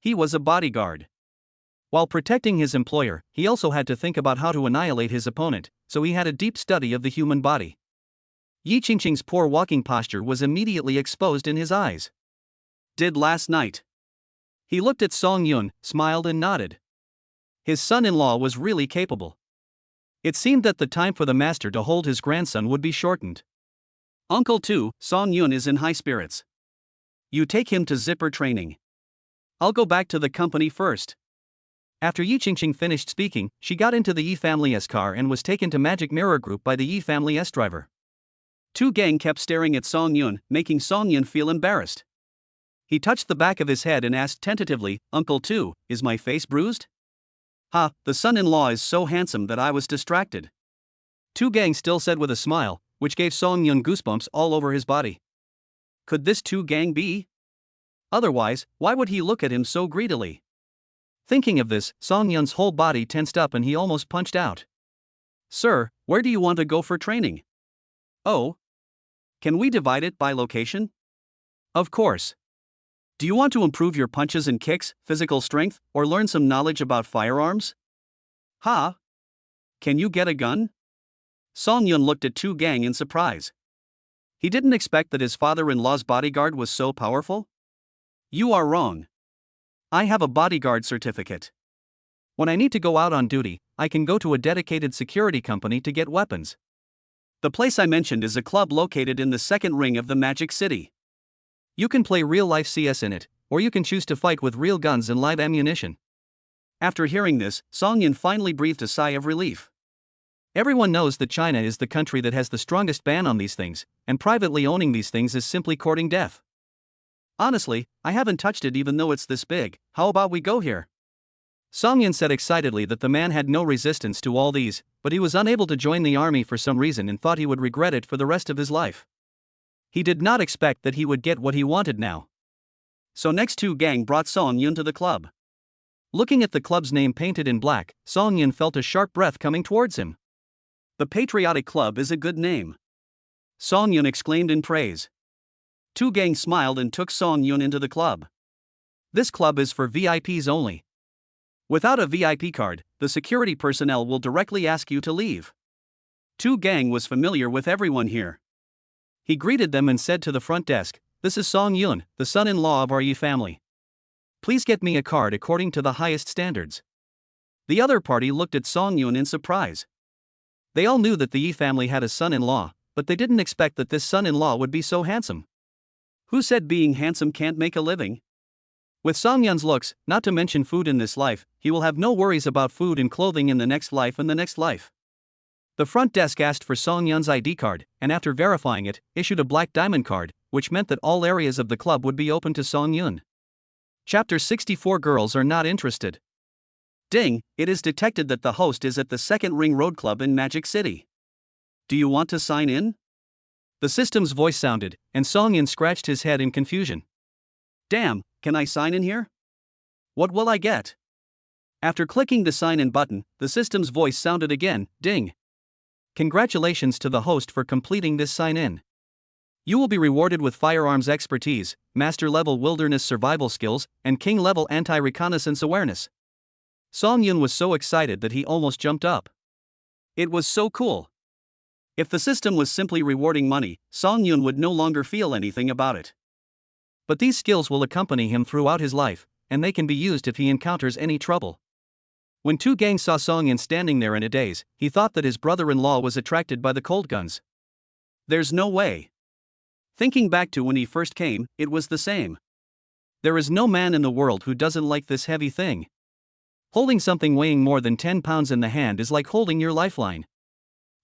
He was a bodyguard. While protecting his employer, he also had to think about how to annihilate his opponent, so he had a deep study of the human body. Yi Qingqing's poor walking posture was immediately exposed in his eyes. Did last night. He looked at Song Yun, smiled and nodded. His son-in-law was really capable. It seemed that the time for the master to hold his grandson would be shortened. Uncle Tu, Song Yun is in high spirits. You take him to zipper training. I'll go back to the company first. After Yi Qingqing finished speaking, she got into the Yi family's car and was taken to Magic Mirror Group by the Yi family's driver. Tu Gang kept staring at Song Yun, making Song Yun feel embarrassed. He touched the back of his head and asked tentatively, "Uncle Tu, is my face bruised?" "Ha, the son-in-law is so handsome that I was distracted." Tu Gang still said with a smile, which gave Song Yun goosebumps all over his body. Could this Tu Gang be? Otherwise, why would he look at him so greedily? Thinking of this, Song Yun's whole body tensed up and he almost punched out. "Sir, where do you want to go for training?" "Oh. Can we divide it by location?" "Of course. Do you want to improve your punches and kicks, physical strength, or learn some knowledge about firearms?" "Ha? Can you get a gun?" Song Yun looked at Tu Gang in surprise. He didn't expect that his father-in-law's bodyguard was so powerful. "You are wrong. I have a bodyguard certificate. When I need to go out on duty, I can go to a dedicated security company to get weapons. The place I mentioned is a club located in the second ring of the Magic City. You can play real-life CS in it, or you can choose to fight with real guns and live ammunition." After hearing this, Song Yun finally breathed a sigh of relief. Everyone knows that China is the country that has the strongest ban on these things, and privately owning these things is simply courting death. "Honestly, I haven't touched it even though it's this big. How about we go here?" Song Yun said excitedly that the man had no resistance to all these, but he was unable to join the army for some reason and thought he would regret it for the rest of his life. He did not expect that he would get what he wanted now. So next Tu Gang brought Song Yun to the club. Looking at the club's name painted in black, Song Yun felt a sharp breath coming towards him. "The Patriotic Club is a good name," Song Yun exclaimed in praise. Tu Gang smiled and took Song Yun into the club. "This club is for VIPs only. Without a VIP card, the security personnel will directly ask you to leave." Tu Gang was familiar with everyone here. He greeted them and said to the front desk, "This is Song Yun, the son-in-law of our Yi family. Please get me a card according to the highest standards." The other party looked at Song Yun in surprise. They all knew that the Yi family had a son-in-law, but they didn't expect that this son-in-law would be so handsome. Who said being handsome can't make a living? With Song Yun's looks, not to mention food in this life, he will have no worries about food and clothing in the next life and the next life. The front desk asked for Song Yun's ID card, and after verifying it, issued a black diamond card, which meant that all areas of the club would be open to Song Yun. Chapter 64 Girls are not interested. Ding, it is detected that the host is at the Second Ring Road Club in Magic City. Do you want to sign in? The system's voice sounded, and Song Yun scratched his head in confusion. Damn, can I sign in here? What will I get? After clicking the sign in button, the system's voice sounded again, ding. Congratulations to the host for completing this sign in. You will be rewarded with firearms expertise, master level wilderness survival skills, and king level anti-reconnaissance awareness. Song Yun was so excited that he almost jumped up. It was so cool. If the system was simply rewarding money, Song Yun would no longer feel anything about it. But these skills will accompany him throughout his life, and they can be used if he encounters any trouble. When Tu Gang saw Song Yun standing there in a daze, he thought that his brother-in-law was attracted by the cold guns. There's no way. Thinking back to when he first came, it was the same. There is no man in the world who doesn't like this heavy thing. Holding something weighing more than 10 pounds in the hand is like holding your lifeline.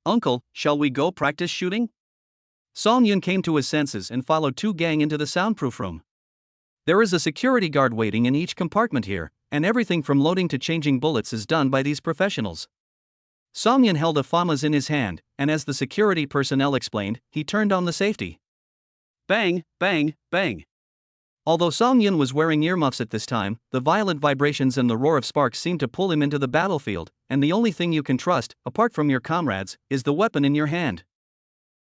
Uncle, shall we go practice shooting? Song Yun came to his senses and followed Tu Gang into the soundproof room. There is a security guard waiting in each compartment here, and everything from loading to changing bullets is done by these professionals. Song Yun held a FAMAS in his hand, and as the security personnel explained, he turned on the safety. Bang, bang, bang. Although Song Yun was wearing earmuffs at this time, the violent vibrations and the roar of sparks seemed to pull him into the battlefield, and the only thing you can trust, apart from your comrades, is the weapon in your hand.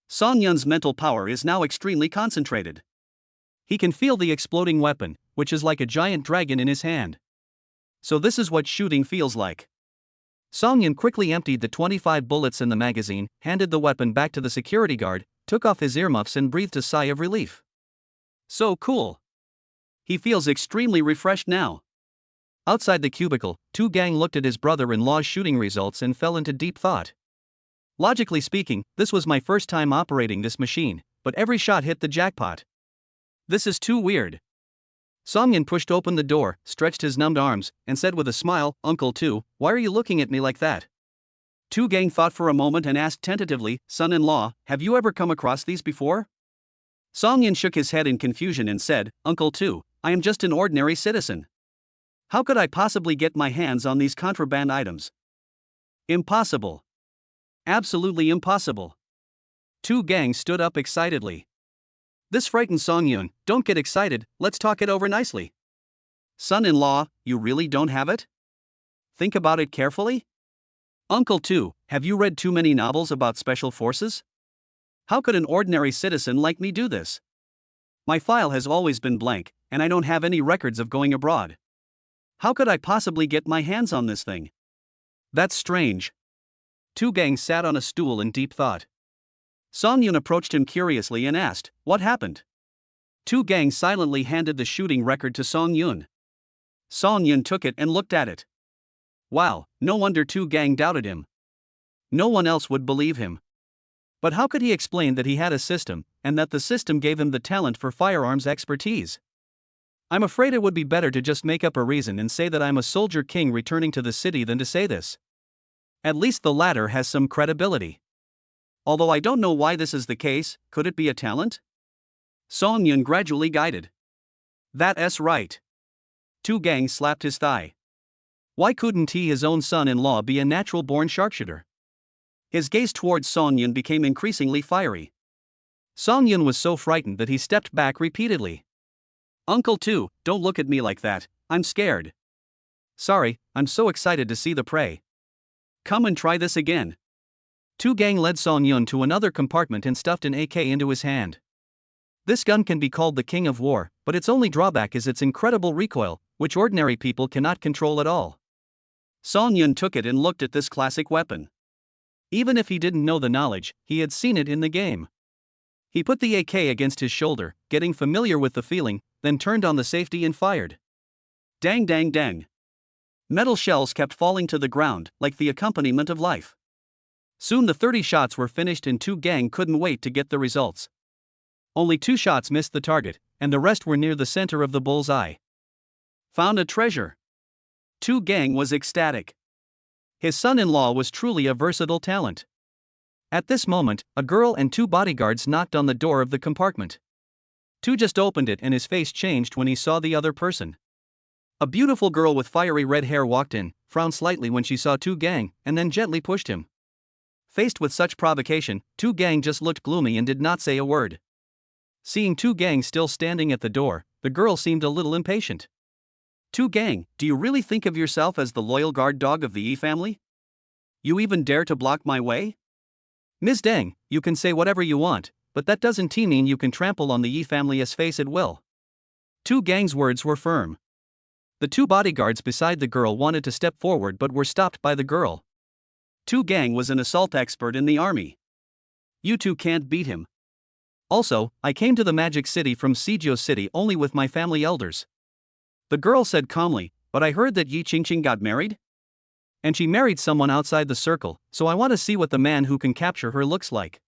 Song Yun's mental power is now extremely concentrated. He can feel the exploding weapon, which is like a giant dragon in his hand. So this is what shooting feels like. Song Yun quickly emptied the 25 bullets in the magazine, handed the weapon back to the security guard, took off his earmuffs and breathed a sigh of relief. So cool. He feels extremely refreshed now. Outside the cubicle, Tu Gang looked at his brother-in-law's shooting results and fell into deep thought. Logically speaking, this was my first time operating this machine, but every shot hit the jackpot. This is too weird. Song Yun pushed open the door, stretched his numbed arms, and said with a smile, "Uncle Tu, why are you looking at me like that?" Tu Gang thought for a moment and asked tentatively, "Son-in-law, have you ever come across these before?" Song Yun shook his head in confusion and said, "Uncle Tu, I am just an ordinary citizen. How could I possibly get my hands on these contraband items? Impossible. Absolutely impossible." Tu Gang stood up excitedly. This frightened Song Yun. "Don't get excited, let's talk it over nicely. Son-in-law, you really don't have it? Think about it carefully? Uncle Tu, have you read too many novels about special forces? How could an ordinary citizen like me do this? My file has always been blank, and I don't have any records of going abroad. How could I possibly get my hands on this thing? That's strange." Tu Gang sat on a stool in deep thought. Song Yun approached him curiously and asked, "What happened?" Tu Gang silently handed the shooting record to Song Yun. Song Yun took it and looked at it. Wow, no wonder Tu Gang doubted him. No one else would believe him. But how could he explain that he had a system, and that the system gave him the talent for firearms expertise? I'm afraid it would be better to just make up a reason and say that I'm a soldier king returning to the city than to say this. At least the latter has some credibility. Although I don't know why this is the case, could it be a talent? Song Yun gradually guided. That's right. Tu Gang slapped his thigh. Why couldn't he, his own son-in-law, be a natural-born sharpshooter? His gaze towards Song Yun became increasingly fiery. Song Yun was so frightened that he stepped back repeatedly. "Uncle Tu, don't look at me like that, I'm scared." "Sorry, I'm so excited to see the prey." "Come and try this again." Tu Gang led Song Yun to another compartment and stuffed an AK into his hand. This gun can be called the King of War, but its only drawback is its incredible recoil, which ordinary people cannot control at all. Song Yun took it and looked at this classic weapon. Even if he didn't know the knowledge, he had seen it in the game. He put the AK against his shoulder, getting familiar with the feeling, then turned on the safety and fired. Dang dang dang. Metal shells kept falling to the ground, like the accompaniment of life. Soon the 30 shots were finished and Tu Gang couldn't wait to get the results. Only 2 shots missed the target, and the rest were near the center of the bull's eye. Found a treasure. Tu Gang was ecstatic. His son-in-law was truly a versatile talent. At this moment, a girl and 2 bodyguards knocked on the door of the compartment. Tu just opened it and his face changed when he saw the other person. A beautiful girl with fiery red hair walked in, frowned slightly when she saw Tu Gang, and then gently pushed him. Faced with such provocation, Tu Gang just looked gloomy and did not say a word. Seeing Tu Gang still standing at the door, the girl seemed a little impatient. Tu Gang, do you really think of yourself as the loyal guard dog of the Yi family? You even dare to block my way? Ms. Deng, you can say whatever you want, but that doesn't mean you can trample on the Yi family's face at will. Tu Gang's words were firm. The 2 bodyguards beside the girl wanted to step forward but were stopped by the girl. Tu Gang was an assault expert in the army. You 2 can't beat him. Also, I came to the Magic City from Sijio City only with my family elders. The girl said calmly, but I heard that Yi Qingqing got married? And she married someone outside the circle, so I want to see what the man who can capture her looks like.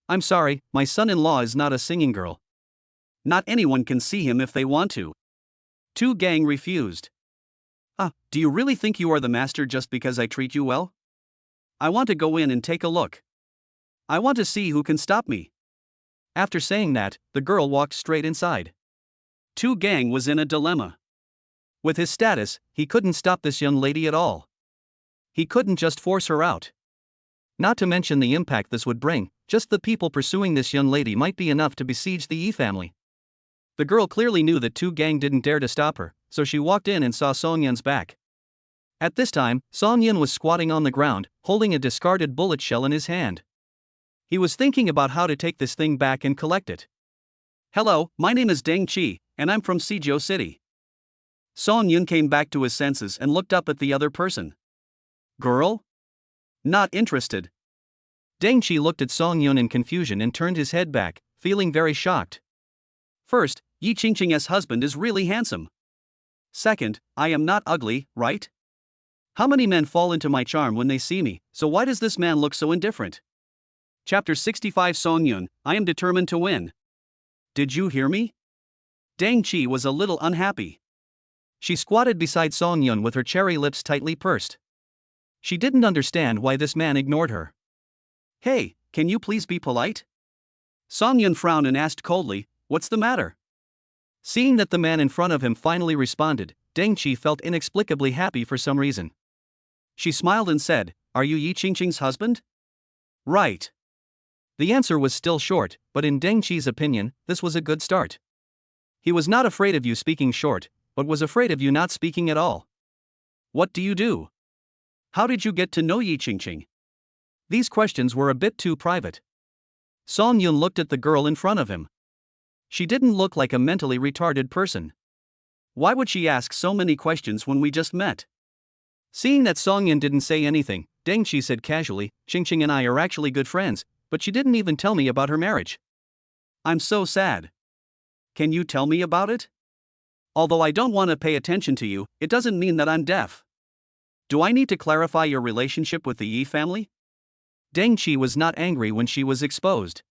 I'm sorry, my son-in-law is not a singing girl. Not anyone can see him if they want to. Tu Gang refused. Do you really think you are the master just because I treat you well? I want to go in and take a look. I want to see who can stop me. After saying that, the girl walked straight inside. Tu Gang was in a dilemma. With his status, he couldn't stop this young lady at all. He couldn't just force her out. Not to mention the impact this would bring, just the people pursuing this young lady might be enough to besiege the Yi family. The girl clearly knew that Tu Gang didn't dare to stop her, so she walked in and saw Song Yun's back. At this time, Song Yun was squatting on the ground, holding a discarded bullet shell in his hand. He was thinking about how to take this thing back and collect it. "Hello, my name is Deng Chi, and I'm from Suzhou City." Song Yun came back to his senses and looked up at the other person. "Girl? Not interested." Deng Chi looked at Song Yun in confusion and turned his head back, feeling very shocked. First, Yi Qingqing's husband is really handsome. Second, I am not ugly, right? How many men fall into my charm when they see me, so why does this man look so indifferent? Chapter 65 Song Yun, I am determined to win. Did you hear me? Deng Chi was a little unhappy. She squatted beside Song Yun with her cherry lips tightly pursed. She didn't understand why this man ignored her. "Hey, can you please be polite?" Song Yun frowned and asked coldly, "What's the matter?" Seeing that the man in front of him finally responded, Deng Chi felt inexplicably happy for some reason. She smiled and said, "Are you Yi Qingqing's husband?" "Right." The answer was still short, but in Deng Chi's opinion, this was a good start. He was not afraid of you speaking short, but was afraid of you not speaking at all. "What do you do? How did you get to know Yi Qingqing?" These questions were a bit too private. Song Yun looked at the girl in front of him. She didn't look like a mentally retarded person. Why would she ask so many questions when we just met? Seeing that Song Yun didn't say anything, Deng Chi said casually, "Qingqing and I are actually good friends, but she didn't even tell me about her marriage. I'm so sad. Can you tell me about it? Although I don't want to pay attention to you, it doesn't mean that I'm deaf. Do I need to clarify your relationship with the Yi family?" Deng Chi was not angry when she was exposed.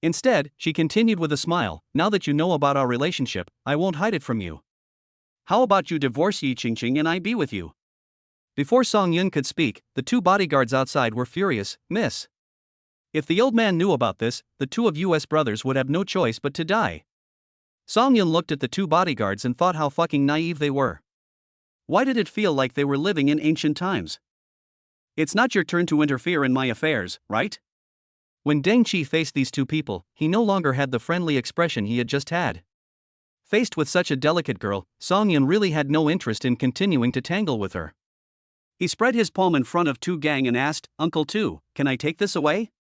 Instead, she continued with a smile, "Now that you know about our relationship, I won't hide it from you. How about you divorce Yi Qingqing and I be with you?" Before Song Yun could speak, the two bodyguards outside were furious. "Miss. If the old man knew about this, the two of US brothers would have no choice but to die." Song Yun looked at the two bodyguards and thought how fucking naive they were. Why did it feel like they were living in ancient times? It's not your turn to interfere in my affairs, right? When Deng Chi faced these two people, he no longer had the friendly expression he had just had. Faced with such a delicate girl, Song Yun really had no interest in continuing to tangle with her. He spread his palm in front of Tu Gang and asked, "Uncle Tu, can I take this away?"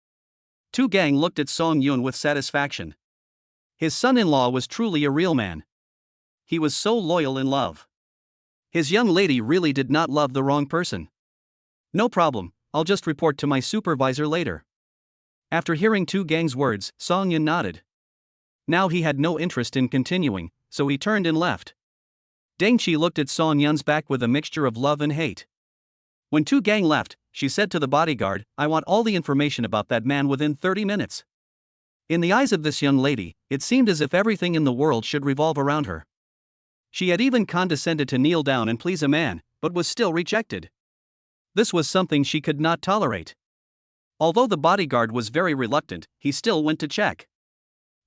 Tu Gang looked at Song Yun with satisfaction. His son-in-law was truly a real man. He was so loyal in love. His young lady really did not love the wrong person. "No problem, I'll just report to my supervisor later." After hearing Tu Gang's words, Song Yun nodded. Now he had no interest in continuing, so he turned and left. Deng Chi looked at Song Yun's back with a mixture of love and hate. When Tu Gang left, she said to the bodyguard, "I want all the information about that man within 30 minutes. In the eyes of this young lady, it seemed as if everything in the world should revolve around her. She had even condescended to kneel down and please a man, but was still rejected. This was something she could not tolerate. Although the bodyguard was very reluctant, he still went to check.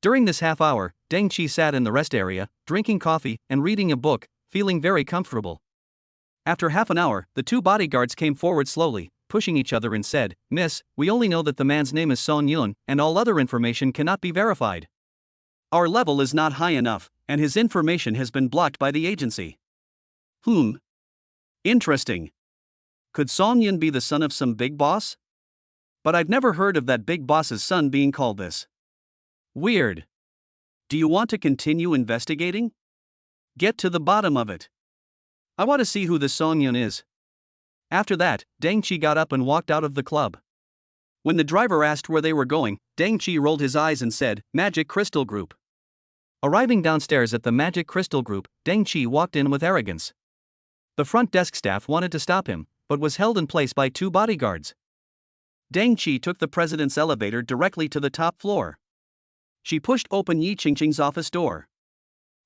During this half hour, Deng Chi sat in the rest area, drinking coffee and reading a book, feeling very comfortable. After half an hour, the two bodyguards came forward slowly, pushing each other and said, "Miss, we only know that the man's name is Song Yun, and all other information cannot be verified. Our level is not high enough, and his information has been blocked by the agency." Interesting. Could Song Yun be the son of some big boss? But I've never heard of that big boss's son being called this. Weird. Do you want to continue investigating? Get to the bottom of it. I want to see who this Song Yun is. After that, Deng Chi got up and walked out of the club. When the driver asked where they were going, Deng Chi rolled his eyes and said, "Magic Crystal Group." Arriving downstairs at the Magic Crystal Group, Deng Chi walked in with arrogance. The front desk staff wanted to stop him, but was held in place by two bodyguards. Deng Chi took the president's elevator directly to the top floor. She pushed open Yi Qingqing's office door.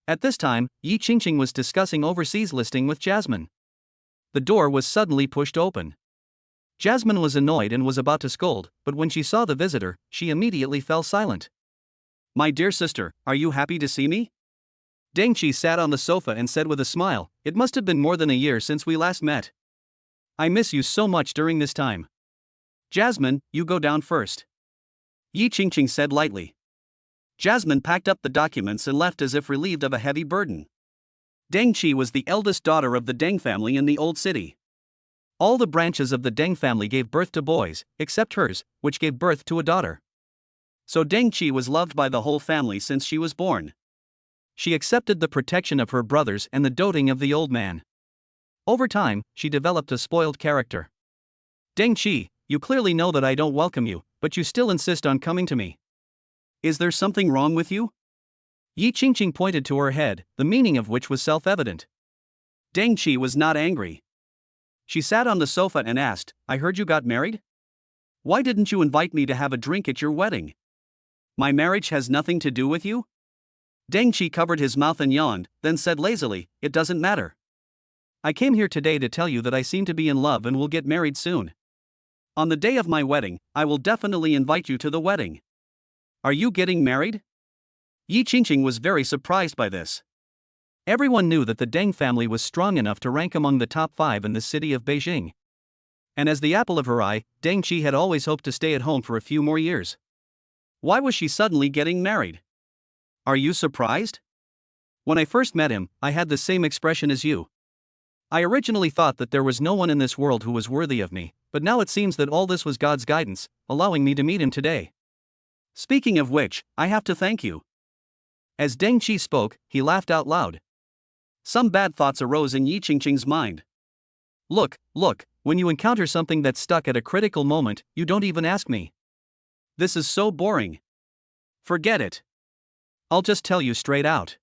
At this time, Yi Qingqing was discussing overseas listing with Jasmine. The door was suddenly pushed open. Jasmine was annoyed and was about to scold, but when she saw the visitor, she immediately fell silent. "My dear sister, are you happy to see me?" Deng Qi sat on the sofa and said with a smile, "It must have been more than a year since we last met. I miss you so much during this time. Jasmine, you go down first," Yi Qingqing said lightly. Jasmine packed up the documents and left as if relieved of a heavy burden. Deng Qi was the eldest daughter of the Deng family in the old city. All the branches of the Deng family gave birth to boys, except hers, which gave birth to a daughter. So Deng Qi was loved by the whole family since she was born. She accepted the protection of her brothers and the doting of the old man. Over time, she developed a spoiled character. "Deng Qi, you clearly know that I don't welcome you, but you still insist on coming to me. Is there something wrong with you?" Yi Qingqing pointed to her head, the meaning of which was self-evident. Deng Qi was not angry. She sat on the sofa and asked, "I heard you got married? Why didn't you invite me to have a drink at your wedding? My marriage has nothing to do with you?" Deng Qi covered his mouth and yawned, then said lazily, "It doesn't matter. I came here today to tell you that I seem to be in love and will get married soon. On the day of my wedding, I will definitely invite you to the wedding. Are you getting married?" Yi Qingqing was very surprised by this. Everyone knew that the Deng family was strong enough to rank among the top 5 in the city of Beijing. And as the apple of her eye, Deng Qi had always hoped to stay at home for a few more years. Why was she suddenly getting married? Are you surprised? When I first met him, I had the same expression as you. I originally thought that there was no one in this world who was worthy of me, but now it seems that all this was God's guidance, allowing me to meet him today. Speaking of which, I have to thank you." As Deng Qi spoke, he laughed out loud. Some bad thoughts arose in Yi Qingqing's mind. Look, when you encounter something that's stuck at a critical moment, you don't even ask me. This is so boring. Forget it. I'll just tell you straight out.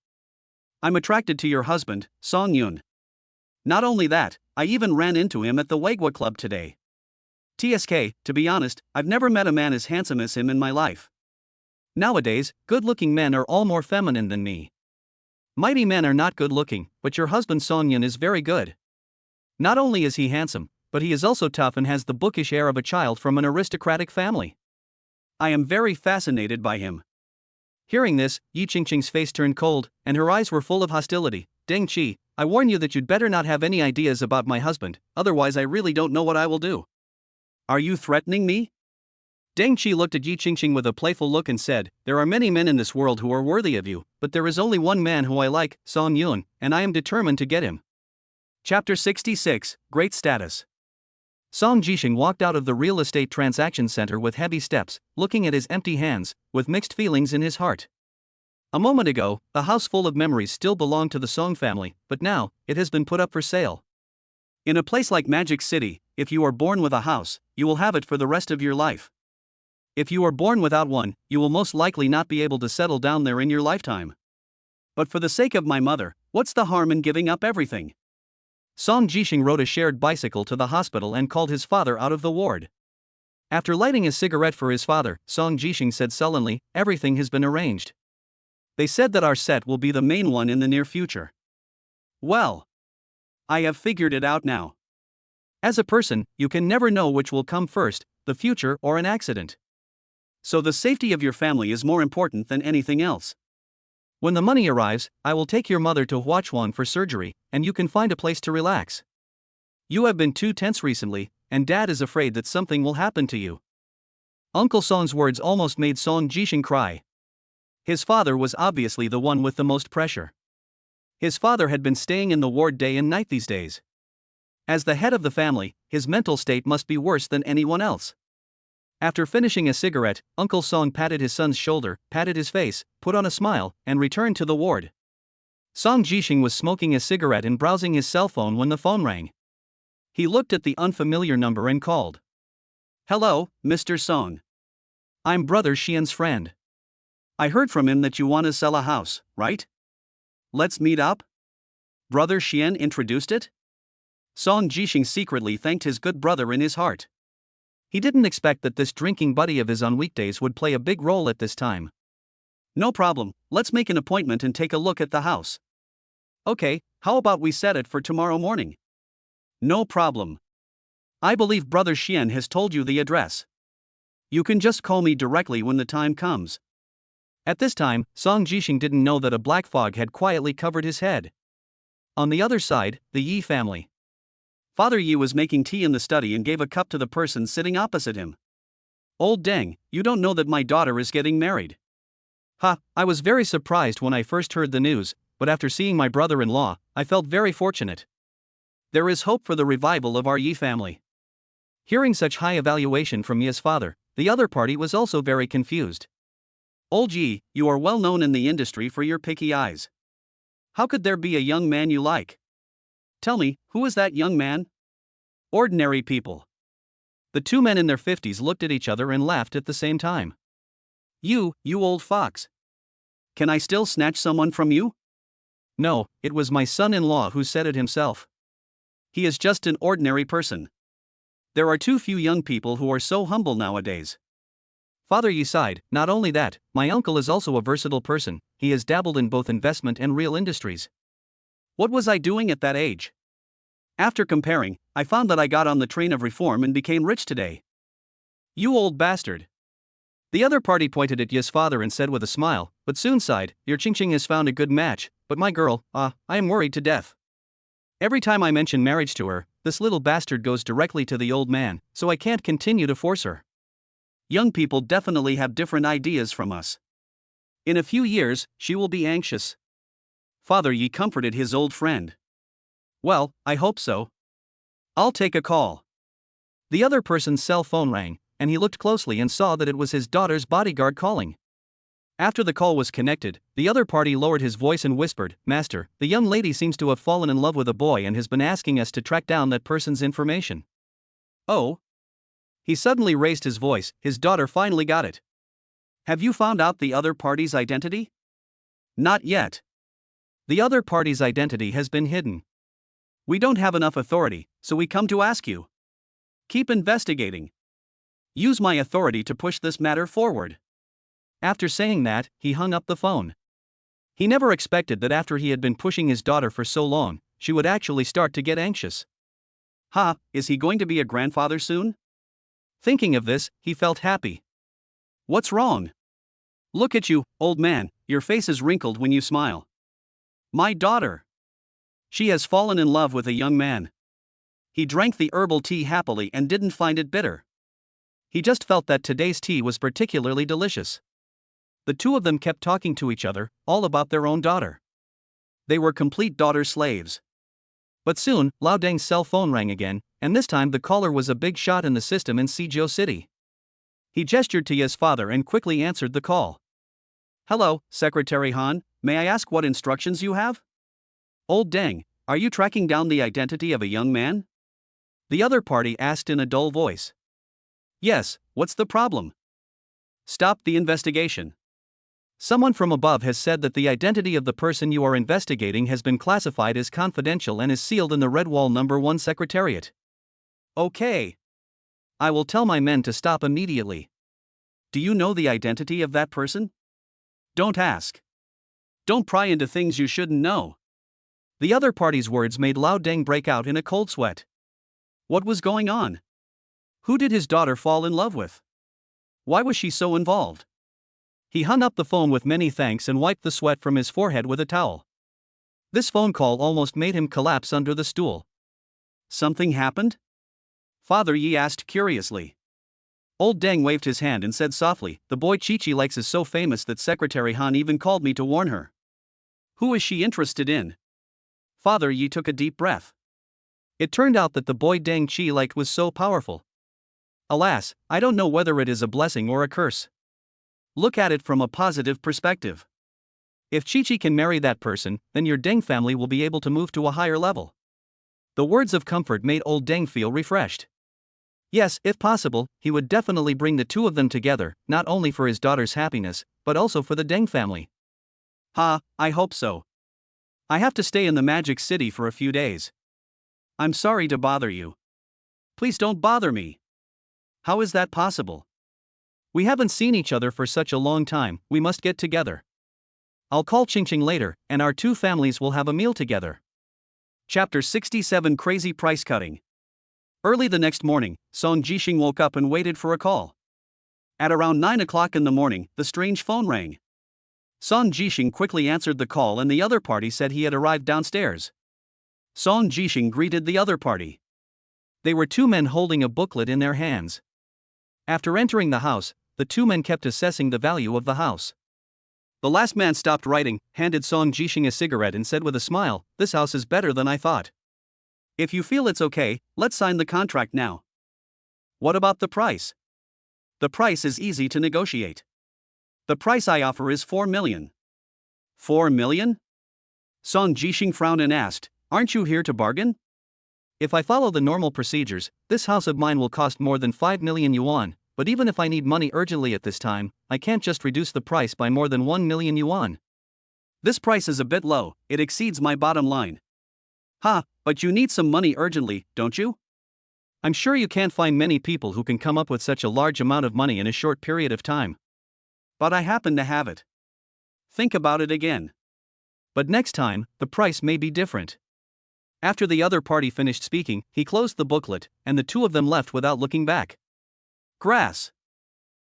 I'm attracted to your husband, Song Yun. Not only that, I even ran into him at the Wagwa Club today. TSK, to be honest, I've never met a man as handsome as him in my life. Nowadays, good-looking men are all more feminine than me. Mighty men are not good-looking, but your husband Song Yun is very good. Not only is he handsome, but he is also tough and has the bookish air of a child from an aristocratic family. I am very fascinated by him." Hearing this, Yi Qingqing's face turned cold, and her eyes were full of hostility. "Deng Qi, I warn you that you'd better not have any ideas about my husband, otherwise I really don't know what I will do." "Are you threatening me?" Deng Qi looked at Yi Qingqing with a playful look and said, "There are many men in this world who are worthy of you, but there is only one man who I like, Song Yun, and I am determined to get him." Chapter 66, Great Status. Song Jisheng walked out of the real estate transaction center with heavy steps, looking at his empty hands, with mixed feelings in his heart. A moment ago, the house full of memories still belonged to the Song family, but now, it has been put up for sale. In a place like Magic City, if you are born with a house, you will have it for the rest of your life. If you are born without one, you will most likely not be able to settle down there in your lifetime. But for the sake of my mother, what's the harm in giving up everything? Song Jisheng rode a shared bicycle to the hospital and called his father out of the ward. After lighting a cigarette for his father, Song Jisheng said sullenly, "Everything has been arranged. They said that our set will be the main one in the near future. Well, I have figured it out now. As a person, you can never know which will come first, the future or an accident. So the safety of your family is more important than anything else. When the money arrives, I will take your mother to Huachuan for surgery, and you can find a place to relax. You have been too tense recently, and Dad is afraid that something will happen to you." Uncle Song's words almost made Song Jisheng cry. His father was obviously the one with the most pressure. His father had been staying in the ward day and night these days. As the head of the family, his mental state must be worse than anyone else. After finishing a cigarette, Uncle Song patted his son's shoulder, patted his face, put on a smile, and returned to the ward. Song Jisheng was smoking a cigarette and browsing his cell phone when the phone rang. He looked at the unfamiliar number and called. "Hello, Mr. Song. I'm Brother Xian's friend. I heard from him that you want to sell a house, right? Let's meet up?" Brother Xian introduced it? Song Jisheng secretly thanked his good brother in his heart. He didn't expect that this drinking buddy of his on weekdays would play a big role at this time. "No problem, let's make an appointment and take a look at the house." "Okay, how about we set it for tomorrow morning?" "No problem. I believe Brother Xian has told you the address. You can just call me directly when the time comes." At this time, Song Jishing didn't know that a black fog had quietly covered his head. On the other side, the Yi family. Father Yi was making tea in the study and gave a cup to the person sitting opposite him. Old Deng, you don't know that my daughter is getting married. Ha, I was very surprised when I first heard the news, but after seeing my brother-in-law, I felt very fortunate. There is hope for the revival of our Yi family. Hearing such high evaluation from Yi's father, the other party was also very confused. Old Yi, you are well known in the industry for your picky eyes. How could there be a young man you like? Tell me, who is that young man? Ordinary people. The two men in their 50s looked at each other and laughed at the same time. You old fox. Can I still snatch someone from you? No, it was my son-in-law who said it himself. He is just an ordinary person. There are too few young people who are so humble nowadays. Father Yi sighed. Not only that, my uncle is also a versatile person, he has dabbled in both investment and real industries. What was I doing at that age? After comparing, I found that I got on the train of reform and became rich today. You old bastard. The other party pointed at Yi's father and said with a smile, but soon sighed, your Ching has found a good match, but my girl, I am worried to death. Every time I mention marriage to her, this little bastard goes directly to the old man, so I can't continue to force her. Young people definitely have different ideas from us. In a few years, she will be anxious. Father Yi comforted his old friend. Well, I hope so. I'll take a call. The other person's cell phone rang, and he looked closely and saw that it was his daughter's bodyguard calling. After the call was connected, the other party lowered his voice and whispered, Master, the young lady seems to have fallen in love with a boy and has been asking us to track down that person's information. Oh? He suddenly raised his voice, his daughter finally got it. Have you found out the other party's identity? Not yet. The other party's identity has been hidden. We don't have enough authority, so we come to ask you. Keep investigating. Use my authority to push this matter forward. After saying that, he hung up the phone. He never expected that after he had been pushing his daughter for so long, she would actually start to get anxious. Is he going to be a grandfather soon? Thinking of this, he felt happy. What's wrong? Look at you, old man, your face is wrinkled when you smile. My daughter. She has fallen in love with a young man. He drank the herbal tea happily and didn't find it bitter. He just felt that today's tea was particularly delicious. The two of them kept talking to each other, all about their own daughter. They were complete daughter slaves. But soon, Lao Deng's cell phone rang again, and this time the caller was a big shot in the system in Suzhou City. He gestured to Yi's father and quickly answered the call. Hello, Secretary Han, may I ask what instructions you have? Old Deng, are you tracking down the identity of a young man? The other party asked in a dull voice. Yes, what's the problem? Stop the investigation. Someone from above has said that the identity of the person you are investigating has been classified as confidential and is sealed in the Red Wall No. 1 Secretariat. Okay. I will tell my men to stop immediately. Do you know the identity of that person? Don't ask. Don't pry into things you shouldn't know. The other party's words made Lao Deng break out in a cold sweat. What was going on? Who did his daughter fall in love with? Why was she so involved? He hung up the phone with many thanks and wiped the sweat from his forehead with a towel. This phone call almost made him collapse under the stool. Something happened? Father Yi asked curiously. Old Deng waved his hand and said softly, the boy Chi-Chi likes is so famous that Secretary Han even called me to warn her. Who is she interested in? Father Yi took a deep breath. It turned out that the boy Deng Chi liked was so powerful. Alas, I don't know whether it is a blessing or a curse. Look at it from a positive perspective. If Chi-Chi can marry that person, then your Deng family will be able to move to a higher level. The words of comfort made old Deng feel refreshed. Yes, if possible, he would definitely bring the two of them together, not only for his daughter's happiness, but also for the Deng family. I hope so. I have to stay in the Magic City for a few days. I'm sorry to bother you. Please don't bother me. How is that possible? We haven't seen each other for such a long time, we must get together. I'll call Ching later, and our two families will have a meal together. Chapter 67 Crazy Price Cutting. Early the next morning, Song Jishing woke up and waited for a call. At around 9 o'clock in the morning, the strange phone rang. Song Jishing quickly answered the call and the other party said he had arrived downstairs. Song Jishing greeted the other party. They were two men holding a booklet in their hands. After entering the house, the two men kept assessing the value of the house. The last man stopped writing, handed Song Jishing a cigarette and said with a smile, "This house is better than I thought. If you feel it's okay, let's sign the contract now." "What about the price?" "The price is easy to negotiate. The price I offer is 4 million. 4 million? Song Jishing frowned and asked, "Aren't you here to bargain?" "If I follow the normal procedures, this house of mine will cost more than 5 million yuan, but even if I need money urgently at this time, I can't just reduce the price by more than 1 million yuan. This price is a bit low, it exceeds my bottom line." "Ha, but you need some money urgently, don't you?" "I'm sure you can't find many people who can come up with such a large amount of money in a short period of time. But I happen to have it. Think about it again. But next time, the price may be different." After the other party finished speaking, he closed the booklet, and the two of them left without looking back. Grass.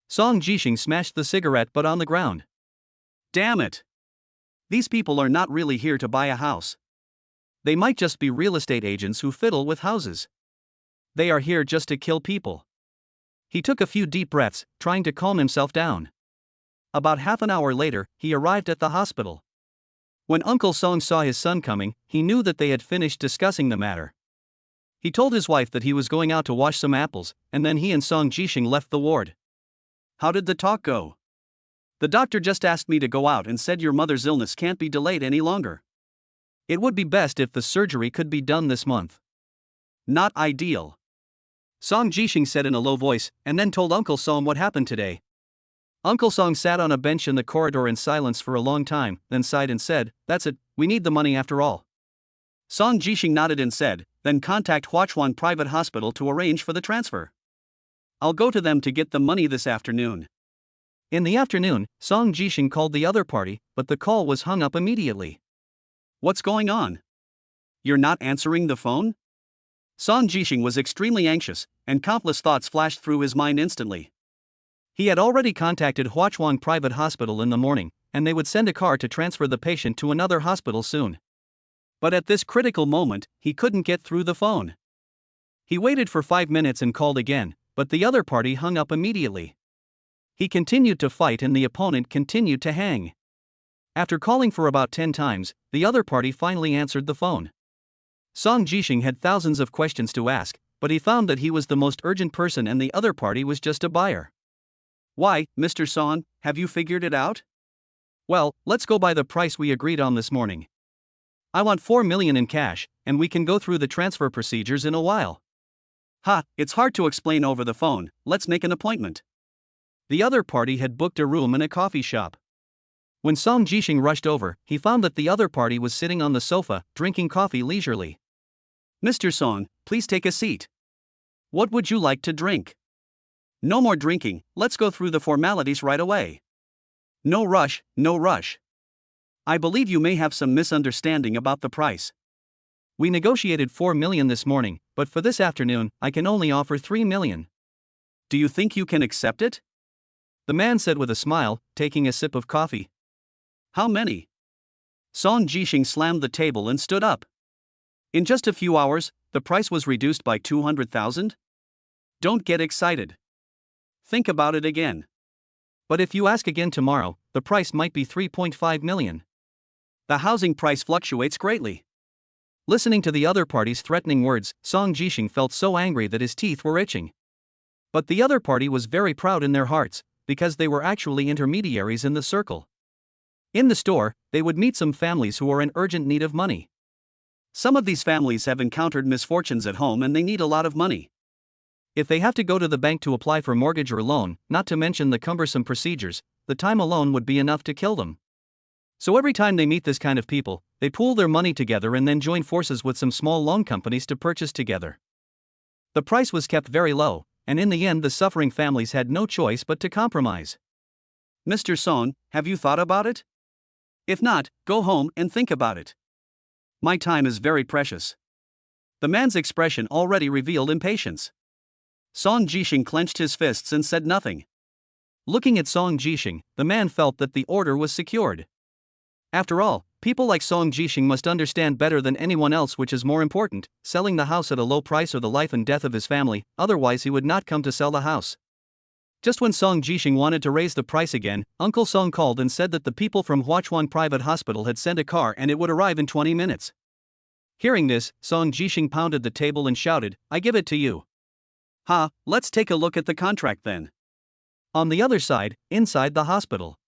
Song Jishing smashed the cigarette butt on the ground. Damn it. These people are not really here to buy a house. They might just be real estate agents who fiddle with houses. They are here just to kill people. He took a few deep breaths, trying to calm himself down. About half an hour later, he arrived at the hospital. When Uncle Song saw his son coming, he knew that they had finished discussing the matter. He told his wife that he was going out to wash some apples, and then he and Song Jishing left the ward. "How did the talk go?" "The doctor just asked me to go out and said your mother's illness can't be delayed any longer. It would be best if the surgery could be done this month." "Not ideal," Song Jishing said in a low voice, and then told Uncle Song what happened today. Uncle Song sat on a bench in the corridor in silence for a long time, then sighed and said, "That's it, we need the money after all." Song Jishing nodded and said, "Then contact Huachuan Private Hospital to arrange for the transfer. I'll go to them to get the money this afternoon." In the afternoon, Song Jishing called the other party, but the call was hung up immediately. "What's going on? You're not answering the phone?" Song Jishing was extremely anxious, and countless thoughts flashed through his mind instantly. He had already contacted Huachuan Private Hospital in the morning, and they would send a car to transfer the patient to another hospital soon. But at this critical moment, he couldn't get through the phone. He waited for 5 minutes and called again, but the other party hung up immediately. He continued to fight and the opponent continued to hang. After calling for about 10 times, the other party finally answered the phone. Song Jishing had thousands of questions to ask, but he found that he was the most urgent person and the other party was just a buyer. "Why, Mr. Song, have you figured it out?" "Well, let's go by the price we agreed on this morning. I want 4 million in cash, and we can go through the transfer procedures in a while." "Ha, it's hard to explain over the phone, let's make an appointment." The other party had booked a room in a coffee shop. When Song Jishing rushed over, he found that the other party was sitting on the sofa, drinking coffee leisurely. "Mr. Song, please take a seat. What would you like to drink?" "No more drinking, let's go through the formalities right away." "No rush, no rush. I believe you may have some misunderstanding about the price. We negotiated 4 million this morning, but for this afternoon, I can only offer 3 million. Do you think you can accept it?" The man said with a smile, taking a sip of coffee. "How many?" Song Jishing slammed the table and stood up. "In just a few hours, the price was reduced by 200,000? Don't get excited. Think about it again. But if you ask again tomorrow, the price might be 3.5 million. The housing price fluctuates greatly." Listening to the other party's threatening words, Song Jishing felt so angry that his teeth were itching. But the other party was very proud in their hearts, because they were actually intermediaries in the circle. In the store, they would meet some families who are in urgent need of money. Some of these families have encountered misfortunes at home and they need a lot of money. If they have to go to the bank to apply for mortgage or loan, not to mention the cumbersome procedures, the time alone would be enough to kill them. So every time they meet this kind of people, they pool their money together and then join forces with some small loan companies to purchase together. The price was kept very low, and in the end the suffering families had no choice but to compromise. "Mr. Song, have you thought about it? If not, go home and think about it. My time is very precious." The man's expression already revealed impatience. Song Jishing clenched his fists and said nothing. Looking at Song Jishing, the man felt that the order was secured. After all, people like Song Jishing must understand better than anyone else which is more important, selling the house at a low price or the life and death of his family, otherwise he would not come to sell the house. Just when Song Jishing wanted to raise the price again, Uncle Song called and said that the people from Huachuan Private Hospital had sent a car and it would arrive in 20 minutes. Hearing this, Song Jishing pounded the table and shouted, "I give it to you." "Ha, let's take a look at the contract then." On the other side, inside the hospital,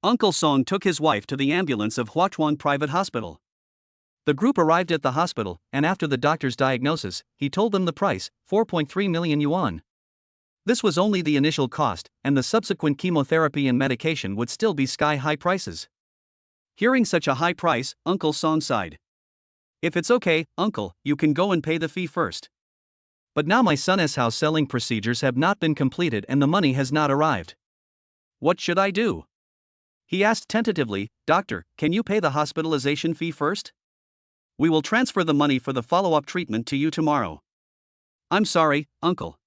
Uncle Song took his wife to the ambulance of Huachuan Private Hospital. The group arrived at the hospital, and after the doctor's diagnosis, he told them the price, 4.3 million yuan. This was only the initial cost, and the subsequent chemotherapy and medication would still be sky-high prices. Hearing such a high price, Uncle Song sighed. "If it's okay, Uncle, you can go and pay the fee first. But now my son's house selling procedures have not been completed and the money has not arrived. What should I do?" He asked tentatively, "Doctor, can you pay the hospitalization fee first? We will transfer the money for the follow-up treatment to you tomorrow." "I'm sorry, Uncle.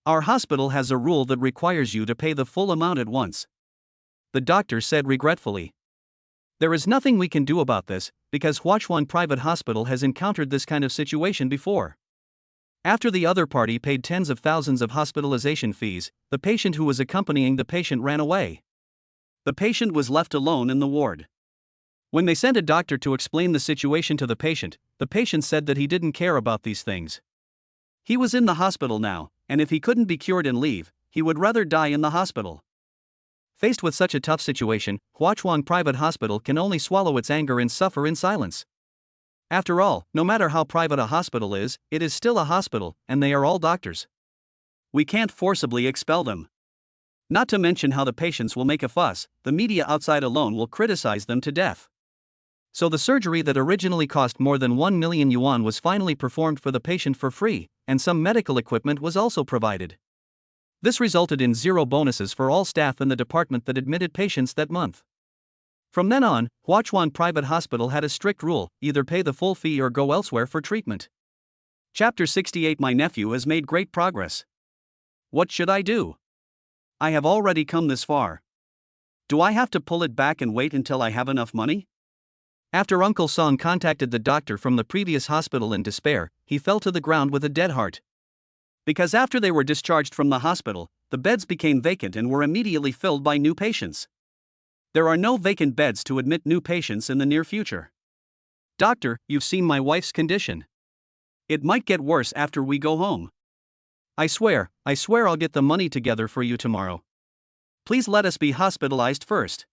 Our hospital has a rule that requires you to pay the full amount at once," the doctor said regretfully. "There is nothing we can do about this, because Huachuan Private Hospital has encountered this kind of situation before. After the other party paid tens of thousands of hospitalization fees, the patient who was accompanying the patient ran away. The patient was left alone in the ward. When they sent a doctor to explain the situation to the patient said that he didn't care about these things. He was in the hospital now, and if he couldn't be cured and leave, he would rather die in the hospital." Faced with such a tough situation, Huachuan Private Hospital can only swallow its anger and suffer in silence. After all, no matter how private a hospital is, it is still a hospital, and they are all doctors. We can't forcibly expel them. Not to mention how the patients will make a fuss, the media outside alone will criticize them to death. So the surgery that originally cost more than 1 million yuan was finally performed for the patient for free, and some medical equipment was also provided. This resulted in 0 bonuses for all staff in the department that admitted patients that month. From then on, Huachuan Private Hospital had a strict rule: either pay the full fee or go elsewhere for treatment. Chapter 68. My nephew has made great progress. What should I do? I have already come this far. Do I have to pull it back and wait until I have enough money? After Uncle Song contacted the doctor from the previous hospital in despair, he fell to the ground with a dead heart. Because after they were discharged from the hospital, the beds became vacant and were immediately filled by new patients. There are no vacant beds to admit new patients in the near future. "Doctor, you've seen my wife's condition. It might get worse after we go home. I swear I'll get the money together for you tomorrow. Please let us be hospitalized first."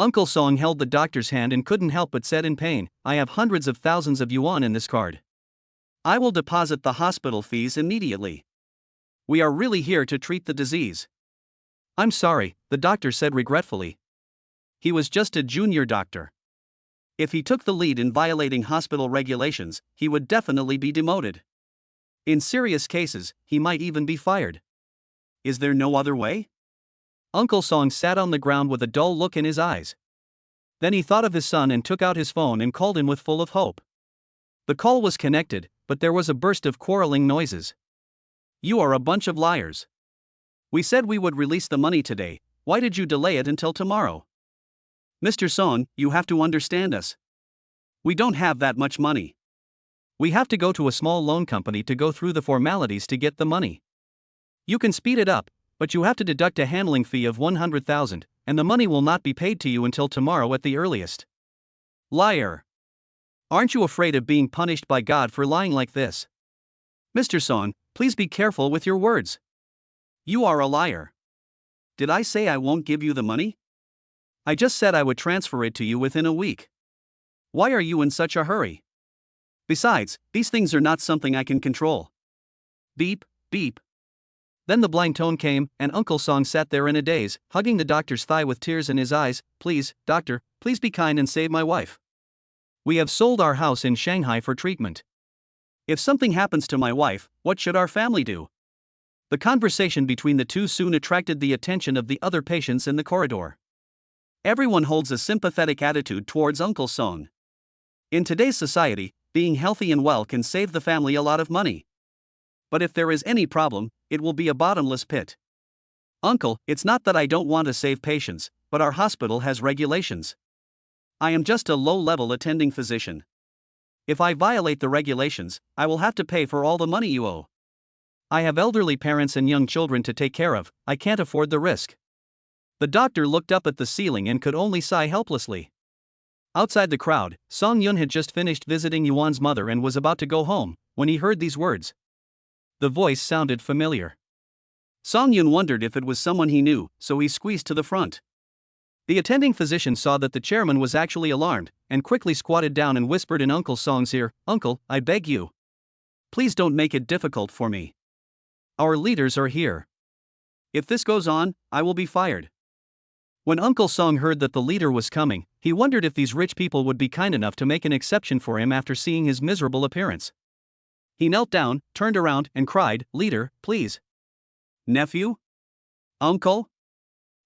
Uncle Song held the doctor's hand and couldn't help but said in pain, "I have hundreds of thousands of yuan in this card. I will deposit the hospital fees immediately. We are really here to treat the disease." "I'm sorry," the doctor said regretfully. He was just a junior doctor. If he took the lead in violating hospital regulations, he would definitely be demoted. In serious cases, he might even be fired. Is there no other way? Uncle Song sat on the ground with a dull look in his eyes. Then he thought of his son and took out his phone and called him with full of hope. The call was connected, but there was a burst of quarreling noises. "You are a bunch of liars. We said we would release the money today. Why did you delay it until tomorrow? Mr. Song, you have to understand us. We don't have that much money. We have to go to a small loan company to go through the formalities to get the money. You can speed it up, but you have to deduct a handling fee of 100,000, and the money will not be paid to you until tomorrow at the earliest." Liar. Aren't you afraid of being punished by God for lying like this? Mr. Song, please be careful with your words. You are a liar. Did I say I won't give you the money? I just said I would transfer it to you within a week. Why are you in such a hurry? Besides, these things are not something I can control. Beep, beep. Then the blind tone came, and Uncle Song sat there in a daze, hugging the doctor's thigh with tears in his eyes. "Please, doctor, please be kind and save my wife. We have sold our house in Shanghai for treatment. If something happens to my wife, what should our family do?" The conversation between the two soon attracted the attention of the other patients in the corridor. Everyone holds a sympathetic attitude towards Uncle Song. In today's society, being healthy and well can save the family a lot of money. But if there is any problem, it will be a bottomless pit. Uncle, it's not that I don't want to save patients, but our hospital has regulations. I am just a low-level attending physician. If I violate the regulations, I will have to pay for all the money you owe. I have elderly parents and young children to take care of, I can't afford the risk. The doctor looked up at the ceiling and could only sigh helplessly. Outside the crowd, Song Yun had just finished visiting Yuan's mother and was about to go home, when he heard these words. The voice sounded familiar. Song Yun wondered if it was someone he knew, so he squeezed to the front. The attending physician saw that the chairman was actually alarmed, and quickly squatted down and whispered in Uncle Song's ear, Uncle, I beg you. Please don't make it difficult for me. Our leaders are here. If this goes on, I will be fired. When Uncle Song heard that the leader was coming, he wondered if these rich people would be kind enough to make an exception for him after seeing his miserable appearance. He knelt down, turned around, and cried, Leader, please. Nephew? Uncle?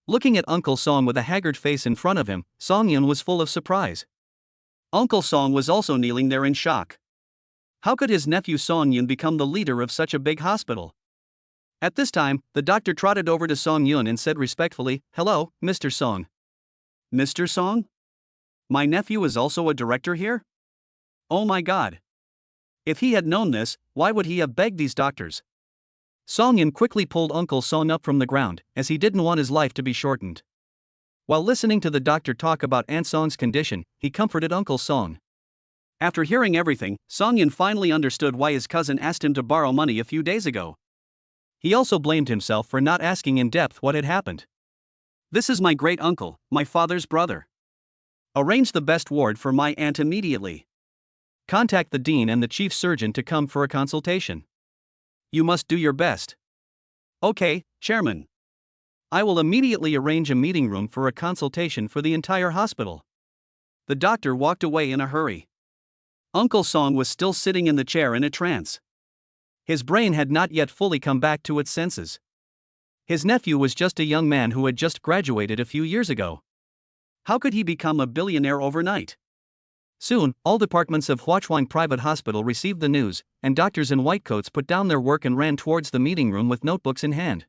Looking at Uncle Song with a haggard face in front of him, Song Yun was full of surprise. Uncle Song was also kneeling there in shock. How could his nephew Song Yun become the leader of such a big hospital? At this time, the doctor trotted over to Song Yun and said respectfully, Hello, Mr. Song. Mr. Song? My nephew is also a director here? Oh my God. If he had known this, why would he have begged these doctors? Song Yun quickly pulled Uncle Song up from the ground, as he didn't want his life to be shortened. While listening to the doctor talk about Aunt Song's condition, he comforted Uncle Song. After hearing everything, Song Yun finally understood why his cousin asked him to borrow money a few days ago. He also blamed himself for not asking in depth what had happened. This is my great uncle, my father's brother. Arrange the best ward for my aunt immediately. Contact the dean and the chief surgeon to come for a consultation. You must do your best. Okay, Chairman. I will immediately arrange a meeting room for a consultation for the entire hospital. The doctor walked away in a hurry. Uncle Song was still sitting in the chair in a trance. His brain had not yet fully come back to its senses. His nephew was just a young man who had just graduated a few years ago. How could he become a billionaire overnight? Soon, all departments of Huachuan Private Hospital received the news, and doctors in white coats put down their work and ran towards the meeting room with notebooks in hand.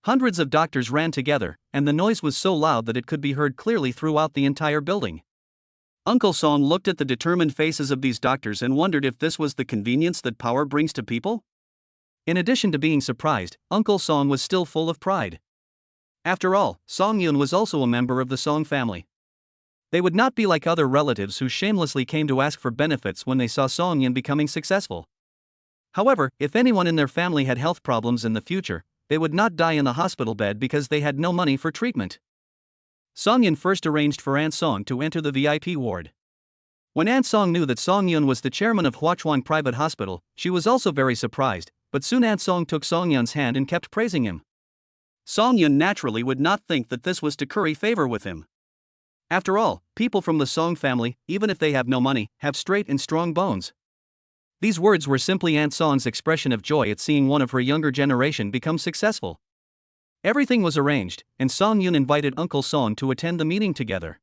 Hundreds of doctors ran together, and the noise was so loud that it could be heard clearly throughout the entire building. Uncle Song looked at the determined faces of these doctors and wondered if this was the convenience that power brings to people? In addition to being surprised, Uncle Song was still full of pride. After all, Song Yun was also a member of the Song family. They would not be like other relatives who shamelessly came to ask for benefits when they saw Song Yun becoming successful. However, if anyone in their family had health problems in the future, they would not die in the hospital bed because they had no money for treatment. Song Yun first arranged for Aunt Song to enter the VIP ward. When Aunt Song knew that Song Yun was the chairman of Huachuan Private Hospital, she was also very surprised, but soon Aunt Song took Song Yun's hand and kept praising him. Song Yun naturally would not think that this was to curry favor with him. After all, people from the Song family, even if they have no money, have straight and strong bones. These words were simply Aunt Song's expression of joy at seeing one of her younger generation become successful. Everything was arranged, and Song Yun invited Uncle Song to attend the meeting together.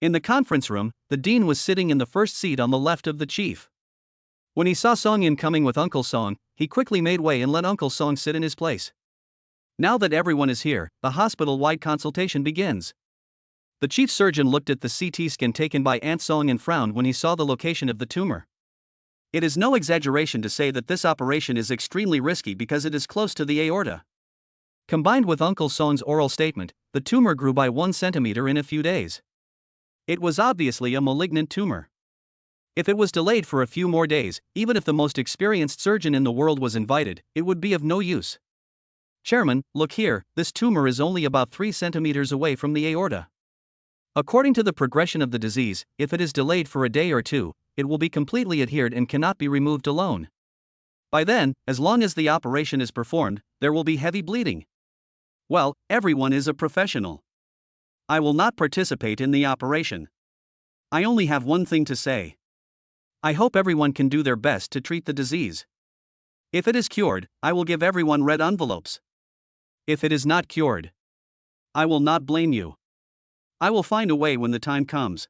In the conference room, the dean was sitting in the first seat on the left of the chief. When he saw Song Yun coming with Uncle Song, he quickly made way and let Uncle Song sit in his place. Now that everyone is here, the hospital-wide consultation begins. The chief surgeon looked at the CT scan taken by Aunt Song and frowned when he saw the location of the tumor. It is no exaggeration to say that this operation is extremely risky because it is close to the aorta. Combined with Uncle Song's oral statement, the tumor grew by 1 centimeter in a few days. It was obviously a malignant tumor. If it was delayed for a few more days, even if the most experienced surgeon in the world was invited, it would be of no use. Chairman, look here, this tumor is only about 3 centimeters away from the aorta. According to the progression of the disease, if it is delayed for a day or two, it will be completely adhered and cannot be removed alone. By then, as long as the operation is performed, there will be heavy bleeding. Well, everyone is a professional. I will not participate in the operation. I only have one thing to say. I hope everyone can do their best to treat the disease. If it is cured, I will give everyone red envelopes. If it is not cured, I will not blame you. I will find a way when the time comes.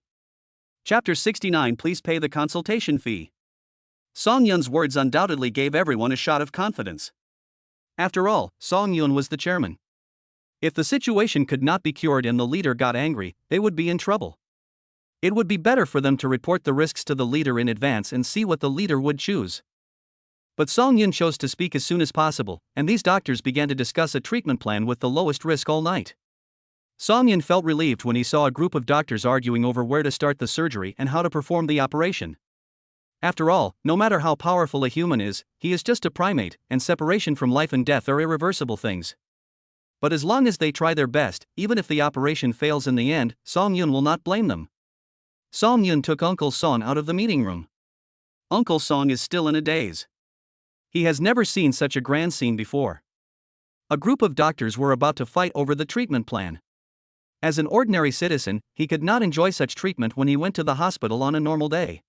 Chapter 69. Please pay the consultation fee. Song Yun's words undoubtedly gave everyone a shot of confidence. After all, Song Yun was the chairman. If the situation could not be cured and the leader got angry, they would be in trouble. It would be better for them to report the risks to the leader in advance and see what the leader would choose. But Song Yun chose to speak as soon as possible, and these doctors began to discuss a treatment plan with the lowest risk all night. Song Yun felt relieved when he saw a group of doctors arguing over where to start the surgery and how to perform the operation. After all, no matter how powerful a human is, he is just a primate, and separation from life and death are irreversible things. But as long as they try their best, even if the operation fails in the end, Song Yun will not blame them. Song Yun took Uncle Song out of the meeting room. Uncle Song is still in a daze. He has never seen such a grand scene before. A group of doctors were about to fight over the treatment plan. As an ordinary citizen, he could not enjoy such treatment when he went to the hospital on a normal day.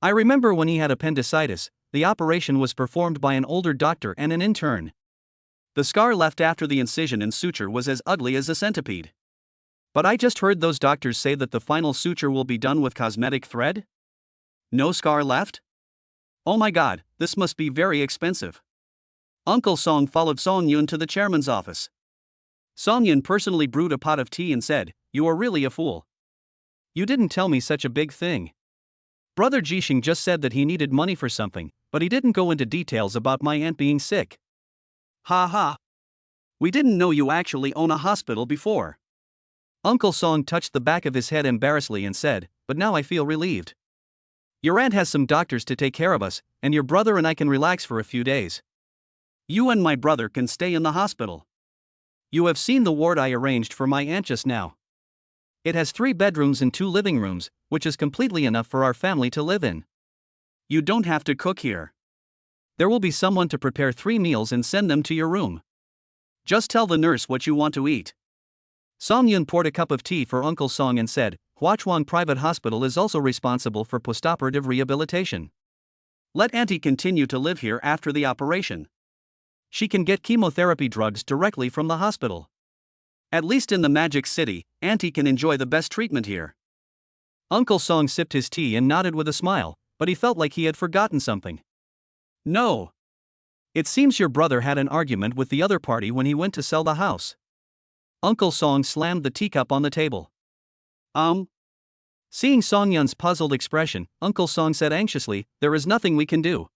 I remember when he had appendicitis, the operation was performed by an older doctor and an intern. The scar left after the incision and suture was as ugly as a centipede. But I just heard those doctors say that the final suture will be done with cosmetic thread? No scar left? Oh my god, this must be very expensive. Uncle Song followed Song Yun to the chairman's office. Song Yun personally brewed a pot of tea and said, "You are really a fool. You didn't tell me such a big thing. Brother Jixing just said that he needed money for something, but he didn't go into details about my aunt being sick. Ha ha. We didn't know you actually own a hospital before." Uncle Song touched the back of his head embarrassedly and said, "But now I feel relieved. Your aunt has some doctors to take care of us, and your brother and I can relax for a few days. You and my brother can stay in the hospital. You have seen the ward I arranged for my aunt just now. It has 3 bedrooms and 2 living rooms, which is completely enough for our family to live in. You don't have to cook here. There will be someone to prepare 3 meals and send them to your room. Just tell the nurse what you want to eat." Song Yun poured a cup of tea for Uncle Song and said, "Huachuan Private Hospital is also responsible for postoperative rehabilitation. Let Auntie continue to live here after the operation. She can get chemotherapy drugs directly from the hospital. At least in the Magic City, Auntie can enjoy the best treatment here." Uncle Song sipped his tea and nodded with a smile, but he felt like he had forgotten something. "No. It seems your brother had an argument with the other party when he went to sell the house." Uncle Song slammed the teacup on the table. Seeing Song Yun's puzzled expression, Uncle Song said anxiously, "There is nothing we can do.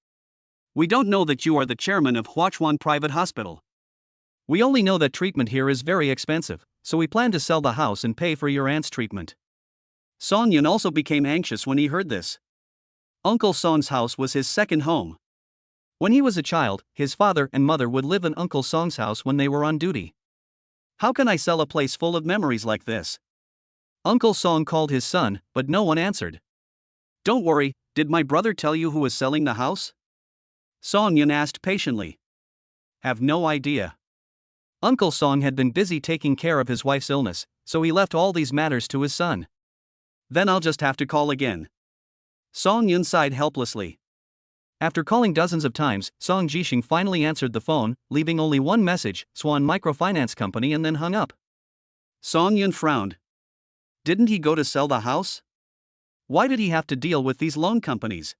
We don't know that you are the chairman of Huachuan Private Hospital. We only know that treatment here is very expensive, so we plan to sell the house and pay for your aunt's treatment." Song Yun also became anxious when he heard this. Uncle Song's house was his second home. When he was a child, his father and mother would live in Uncle Song's house when they were on duty. How can I sell a place full of memories like this? Uncle Song called his son, but no one answered. "Don't worry, did my brother tell you who was selling the house?" Song Yun asked patiently. "Have no idea. Uncle Song had been busy taking care of his wife's illness, so he left all these matters to his son." "Then I'll just have to call again." Song Yun sighed helplessly. After calling dozens of times, Song Jixing finally answered the phone, leaving only one message, "Swan Microfinance Company," and then hung up. Song Yun frowned. Didn't he go to sell the house? Why did he have to deal with these loan companies?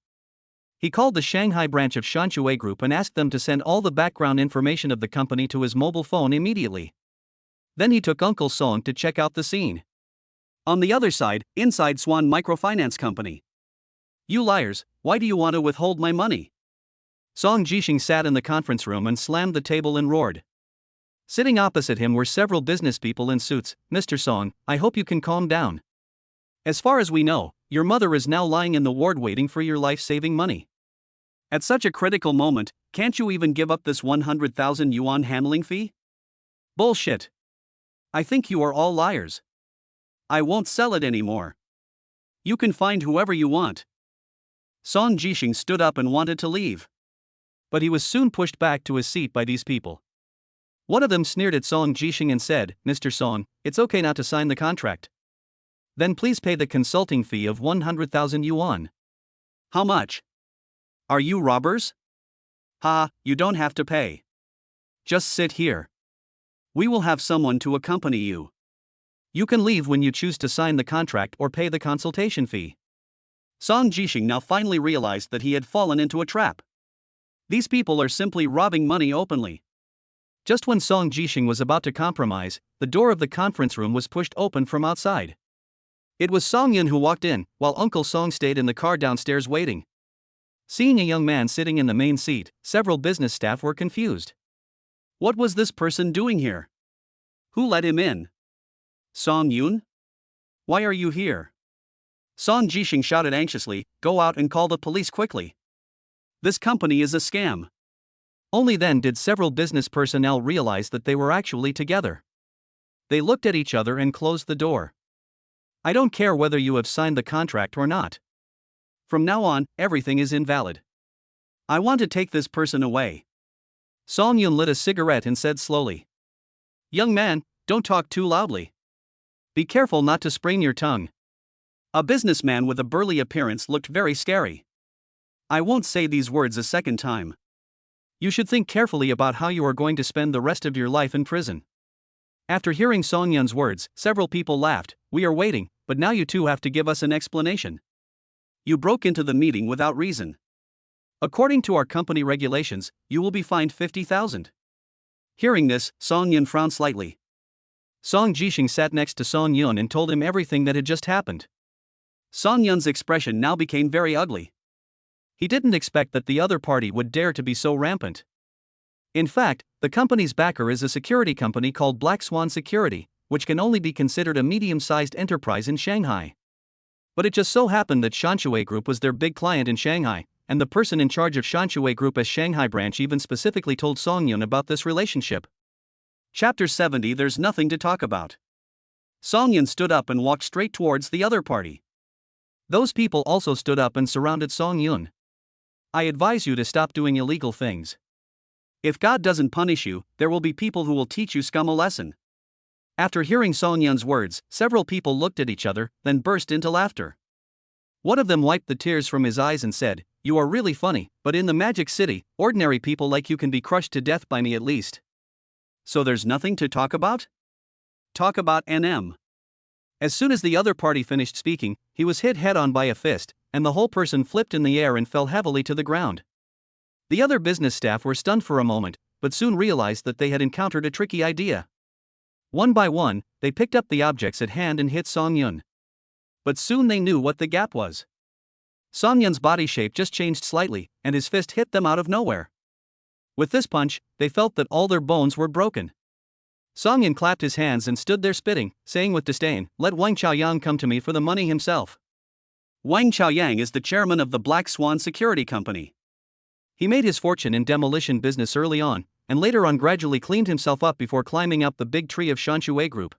He called the Shanghai branch of Shanshui Group and asked them to send all the background information of the company to his mobile phone immediately. Then he took Uncle Song to check out the scene. On the other side, inside Swan Microfinance Company. "You liars, why do you want to withhold my money?" Song Jixing sat in the conference room and slammed the table and roared. Sitting opposite him were several business people in suits. "Mr. Song, I hope you can calm down. As far as we know, your mother is now lying in the ward waiting for your life-saving money. At such a critical moment, can't you even give up this 100,000 yuan handling fee? Bullshit. I think you are all liars. I won't sell it anymore. You can find whoever you want." Song Jixing stood up and wanted to leave. But he was soon pushed back to his seat by these people. One of them sneered at Song Jixing and said, "Mr. Song, it's okay not to sign the contract. Then please pay the consulting fee of 100,000 yuan. "How much? Are you robbers? Ha, you don't have to pay. Just sit here. We will have someone to accompany you. You can leave when you choose to sign the contract or pay the consultation fee." Song Jixing now finally realized that he had fallen into a trap. These people are simply robbing money openly. Just when Song Jishing was about to compromise, the door of the conference room was pushed open from outside. It was Song Yun who walked in, while Uncle Song stayed in the car downstairs waiting. Seeing a young man sitting in the main seat, several business staff were confused. What was this person doing here? Who let him in? Song Yun? Why are you here? Song Jishing shouted anxiously, "Go out and call the police quickly. This company is a scam." Only then did several business personnel realize that they were actually together. They looked at each other and closed the door. I don't care whether you have signed the contract or not. From now on, everything is invalid. I want to take this person away. Song Yun lit a cigarette and said slowly, "Young man, don't talk too loudly. Be careful not to sprain your tongue." A businessman with a burly appearance looked very scary. I won't say these words a second time. You should think carefully about how you are going to spend the rest of your life in prison. After hearing Song Yun's words, several people laughed. We are waiting, but now you two have to give us an explanation. You broke into the meeting without reason. According to our company regulations, you will be fined 50,000. Hearing this, Song Yun frowned slightly. Song Jishing sat next to Song Yun and told him everything that had just happened. Song Yun's expression now became very ugly. He didn't expect that the other party would dare to be so rampant. In fact, the company's backer is a security company called Black Swan Security, which can only be considered a medium-sized enterprise in Shanghai. But it just so happened that Shanshui Group was their big client in Shanghai, and the person in charge of Shanshui Group as Shanghai branch even specifically told Song Yun about this relationship. Chapter 70. There's nothing to talk about. Song Yun stood up and walked straight towards the other party. Those people also stood up and surrounded Song Yun. I advise you to stop doing illegal things. If God doesn't punish you, there will be people who will teach you scum a lesson. After hearing Song Yun's words, several people looked at each other, then burst into laughter. One of them wiped the tears from his eyes and said, "You are really funny, but in the Magic City, ordinary people like you can be crushed to death by me at least. So there's nothing to talk about? Talk about NM." As soon as the other party finished speaking, he was hit head-on by a fist, and the whole person flipped in the air and fell heavily to the ground. The other business staff were stunned for a moment, but soon realized that they had encountered a tricky idea. One by one, they picked up the objects at hand and hit Song Yun. But soon they knew what the gap was. Song Yun's body shape just changed slightly, and his fist hit them out of nowhere. With this punch, they felt that all their bones were broken. Song Yun clapped his hands and stood there spitting, saying with disdain, "Let Wang Chaoyang come to me for the money himself." Wang Chaoyang is the chairman of the Black Swan Security Company. He made his fortune in demolition business early on, and later on gradually cleaned himself up before climbing up the big tree of Shanshui Group.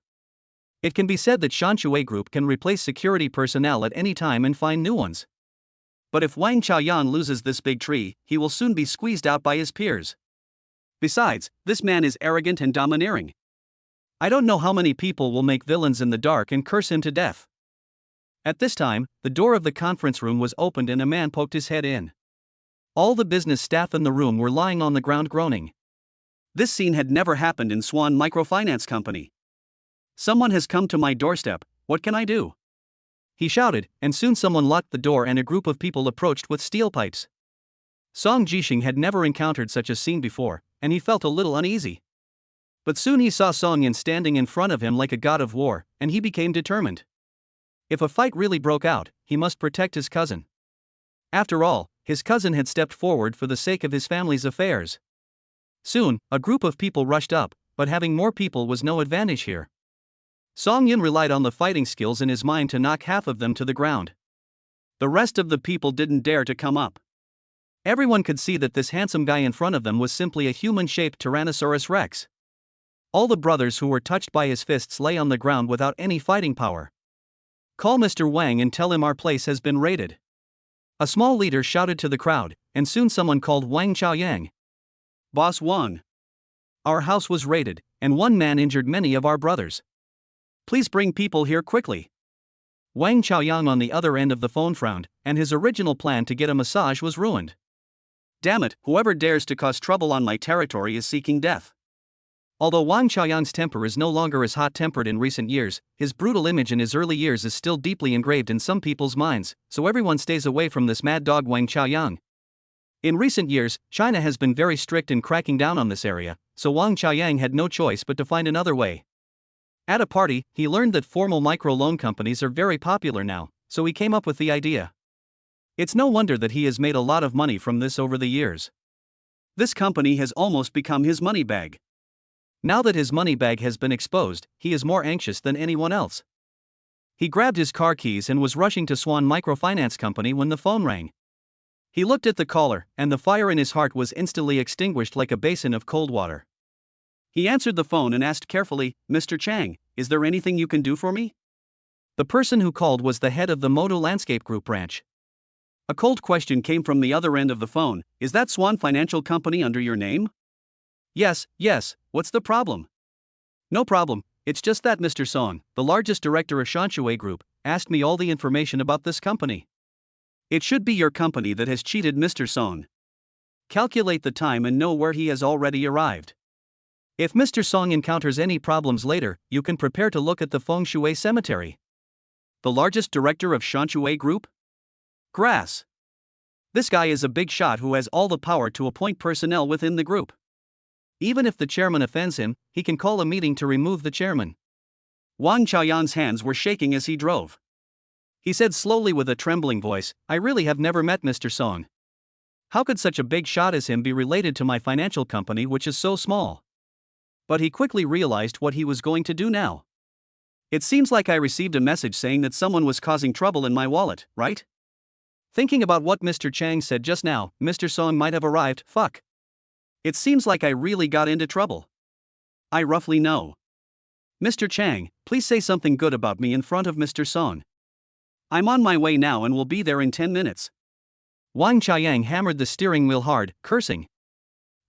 It can be said that Shanshui Group can replace security personnel at any time and find new ones. But if Wang Chaoyang loses this big tree, he will soon be squeezed out by his peers. Besides, this man is arrogant and domineering. I don't know how many people will make villains in the dark and curse him to death. At this time, the door of the conference room was opened and a man poked his head in. All the business staff in the room were lying on the ground groaning. This scene had never happened in Swan Microfinance Company. "Someone has come to my doorstep, what can I do?" he shouted, and soon someone locked the door and a group of people approached with steel pipes. Song Jishing had never encountered such a scene before, and he felt a little uneasy. But soon he saw Song Yun standing in front of him like a god of war, and he became determined. If a fight really broke out, he must protect his cousin. After all, his cousin had stepped forward for the sake of his family's affairs. Soon, a group of people rushed up, but having more people was no advantage here. Song Yun relied on the fighting skills in his mind to knock half of them to the ground. The rest of the people didn't dare to come up. Everyone could see that this handsome guy in front of them was simply a human-shaped Tyrannosaurus Rex. All the brothers who were touched by his fists lay on the ground without any fighting power. "Call Mr. Wang and tell him our place has been raided." A small leader shouted to the crowd, and soon someone called Wang Chaoyang. "Boss Wang. Our house was raided, and one man injured many of our brothers. Please bring people here quickly." Wang Chaoyang on the other end of the phone frowned, and his original plan to get a massage was ruined. "Damn it, whoever dares to cause trouble on my territory is seeking death." Although Wang Chaoyang's temper is no longer as hot-tempered in recent years, his brutal image in his early years is still deeply engraved in some people's minds, so everyone stays away from this mad dog Wang Chaoyang. In recent years, China has been very strict in cracking down on this area, so Wang Qiaoyang had no choice but to find another way. At a party, he learned that formal microloan companies are very popular now, so he came up with the idea. It's no wonder that he has made a lot of money from this over the years. This company has almost become his money bag. Now that his money bag has been exposed, he is more anxious than anyone else. He grabbed his car keys and was rushing to Swan Microfinance Company when the phone rang. He looked at the caller, and the fire in his heart was instantly extinguished like a basin of cold water. He answered the phone and asked carefully, "Mr. Chang, is there anything you can do for me?" The person who called was the head of the Moto Landscape Group branch. A cold question came from the other end of the phone. "Is that Swan Financial Company under your name?" Yes, what's the problem?" "No problem, it's just that Mr. Song, the largest director of Shanshui Group, asked me all the information about this company." "It should be your company that has cheated Mr. Song. Calculate the time and know where he has already arrived. If Mr. Song encounters any problems later, you can prepare to look at the Feng Shui Cemetery." The largest director of Shanshui Group? Grass. This guy is a big shot who has all the power to appoint personnel within the group. Even if the chairman offends him, he can call a meeting to remove the chairman. Wang Qiaoyang's hands were shaking as he drove. He said slowly with a trembling voice, "I really have never met Mr. Song. How could such a big shot as him be related to my financial company, which is so small?" But he quickly realized what he was going to do now. "It seems like I received a message saying that someone was causing trouble in my wallet, right? Thinking about what Mr. Chang said just now, Mr. Song might have arrived. Fuck. It seems like I really got into trouble. I roughly know. Mr. Chang, please say something good about me in front of Mr. Song. I'm on my way now and will be there in 10 minutes. Wang Qiaoyang hammered the steering wheel hard, cursing.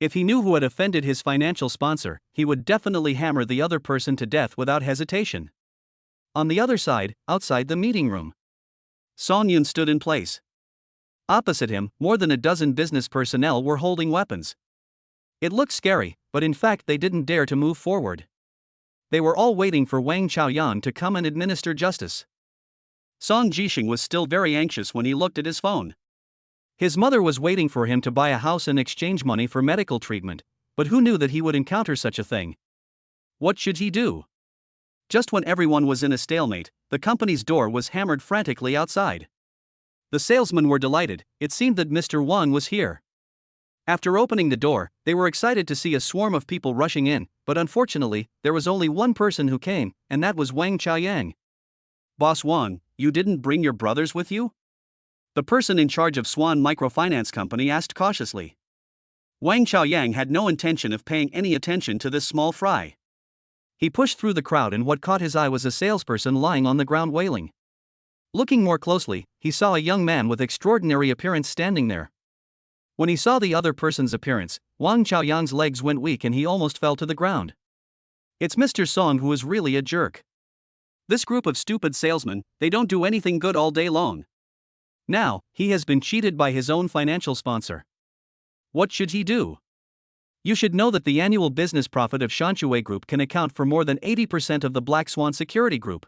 If he knew who had offended his financial sponsor, he would definitely hammer the other person to death without hesitation. On the other side, outside the meeting room, Song Yun stood in place. Opposite him, more than a dozen business personnel were holding weapons. It looked scary, but in fact they didn't dare to move forward. They were all waiting for Wang Qiaoyang to come and administer justice. Song Jixing was still very anxious when he looked at his phone. His mother was waiting for him to buy a house and exchange money for medical treatment, but who knew that he would encounter such a thing? What should he do? Just when everyone was in a stalemate, the company's door was hammered frantically outside. The salesmen were delighted. It seemed that Mr. Wang was here. After opening the door, they were excited to see a swarm of people rushing in, but unfortunately, there was only one person who came, and that was Wang Qiaoyang. "Boss Wang, you didn't bring your brothers with you?" The person in charge of Swan Microfinance Company asked cautiously. Wang Qiaoyang had no intention of paying any attention to this small fry. He pushed through the crowd, and what caught his eye was a salesperson lying on the ground wailing. Looking more closely, he saw a young man with extraordinary appearance standing there. When he saw the other person's appearance, Wang Qiaoyang's legs went weak and he almost fell to the ground. It's Mr. Song, who is really a jerk. This group of stupid salesmen, they don't do anything good all day long. Now, he has been cheated by his own financial sponsor. What should he do? You should know that the annual business profit of Shanshui Group can account for more than 80% of the Black Swan Security Group.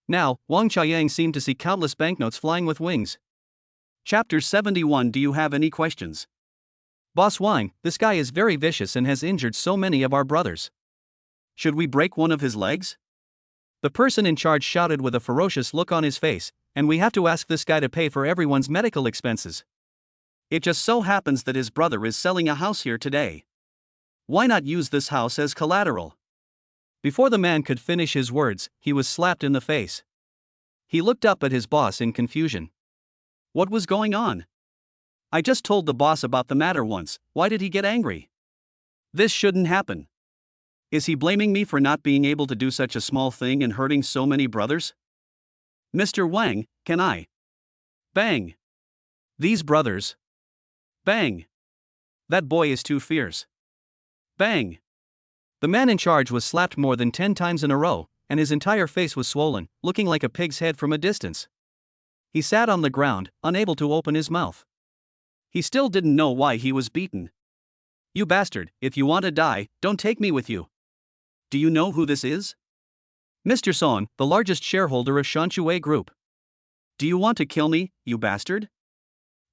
Now, Wang Qiaoyang seemed to see countless banknotes flying with wings. Chapter 71. Do you have any questions? Boss Wang, this guy is very vicious and has injured so many of our brothers. Should we break one of his legs? The person in charge shouted with a ferocious look on his face, and we have to ask this guy to pay for everyone's medical expenses. It just so happens that his brother is selling a house here today. Why not use this house as collateral? Before the man could finish his words, he was slapped in the face. He looked up at his boss in confusion. What was going on? I just told the boss about the matter once. Why did he get angry? This shouldn't happen. Is he blaming me for not being able to do such a small thing and hurting so many brothers? Mr. Wang, can I? Bang. These brothers. Bang. That boy is too fierce. Bang. The man in charge was slapped more than 10 times in a row, and his entire face was swollen, looking like a pig's head from a distance. He sat on the ground, unable to open his mouth. He still didn't know why he was beaten. You bastard, if you want to die, don't take me with you. Do you know who this is? Mr. Song, the largest shareholder of Shanshui Group. Do you want to kill me, you bastard?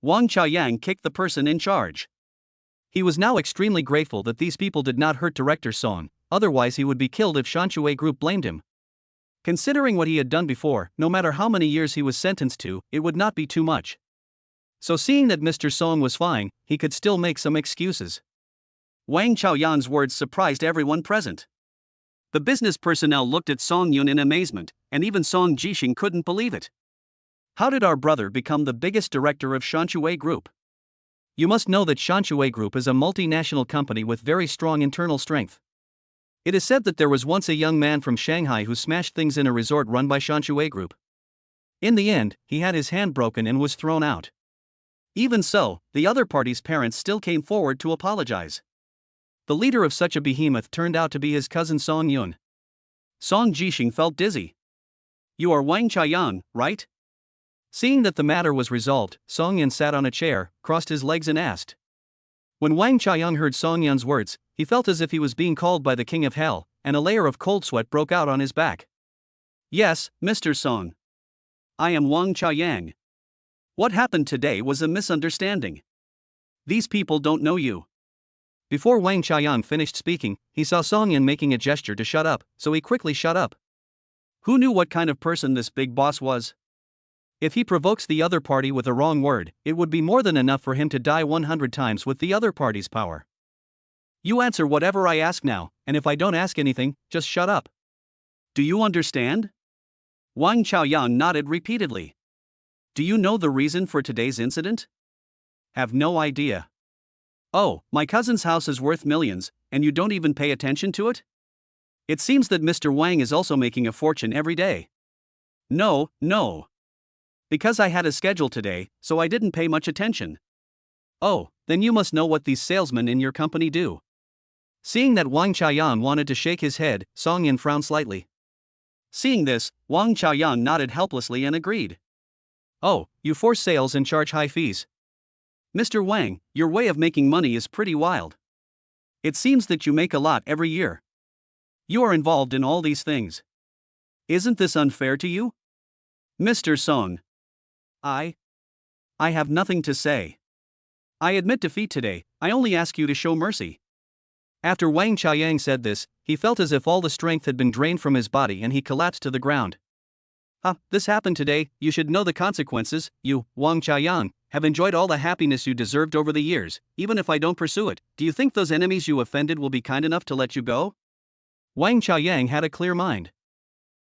Wang Qiaoyang kicked the person in charge. He was now extremely grateful that these people did not hurt director Song, otherwise he would be killed if Shanshui Group blamed him. Considering what he had done before, no matter how many years he was sentenced to, it would not be too much. So seeing that Mr. Song was fine, he could still make some excuses. Wang Chaoyan's words surprised everyone present. The business personnel looked at Song Yun in amazement, and even Song Jixing couldn't believe it. How did our brother become the biggest director of Shanshui Group? You must know that Shanshui Group is a multinational company with very strong internal strength. It is said that there was once a young man from Shanghai who smashed things in a resort run by Shanshui Group. In the end, he had his hand broken and was thrown out. Even so, the other party's parents still came forward to apologize. The leader of such a behemoth turned out to be his cousin Song Yun. Song Jixing felt dizzy. You are Wang Chaoyan, right? Seeing that the matter was resolved, Song Yun sat on a chair, crossed his legs and asked. When Wang Chaoyan heard Song Yun's words, he felt as if he was being called by the king of hell, and a layer of cold sweat broke out on his back. Yes, Mr. Song. I am Wang Chaoyan. What happened today was a misunderstanding. These people don't know you. Before Wang Chaoyan finished speaking, he saw Song Yun making a gesture to shut up, so he quickly shut up. Who knew what kind of person this big boss was? If he provokes the other party with a wrong word, it would be more than enough for him to die 100 times with the other party's power. You answer whatever I ask now, and if I don't ask anything, just shut up. Do you understand? Wang Chaoyan nodded repeatedly. Do you know the reason for today's incident? Have no idea. Oh, my cousin's house is worth millions, and you don't even pay attention to it? It seems that Mr. Wang is also making a fortune every day. No. Because I had a schedule today, so I didn't pay much attention. Oh, then you must know what these salesmen in your company do. Seeing that Wang Chaoyan wanted to shake his head, Song Yun frowned slightly. Seeing this, Wang Chaoyan nodded helplessly and agreed. Oh, you force sales and charge high fees. Mr. Wang, your way of making money is pretty wild. It seems that you make a lot every year. You are involved in all these things. Isn't this unfair to you? Mr. Song. I have nothing to say. I admit defeat today, I only ask you to show mercy. After Wang Chaoyan said this, he felt as if all the strength had been drained from his body and he collapsed to the ground. This happened today, you should know the consequences. You, Wang Chaoyan, have enjoyed all the happiness you deserved over the years, even if I don't pursue it. Do you think those enemies you offended will be kind enough to let you go? Wang Chaoyan had a clear mind.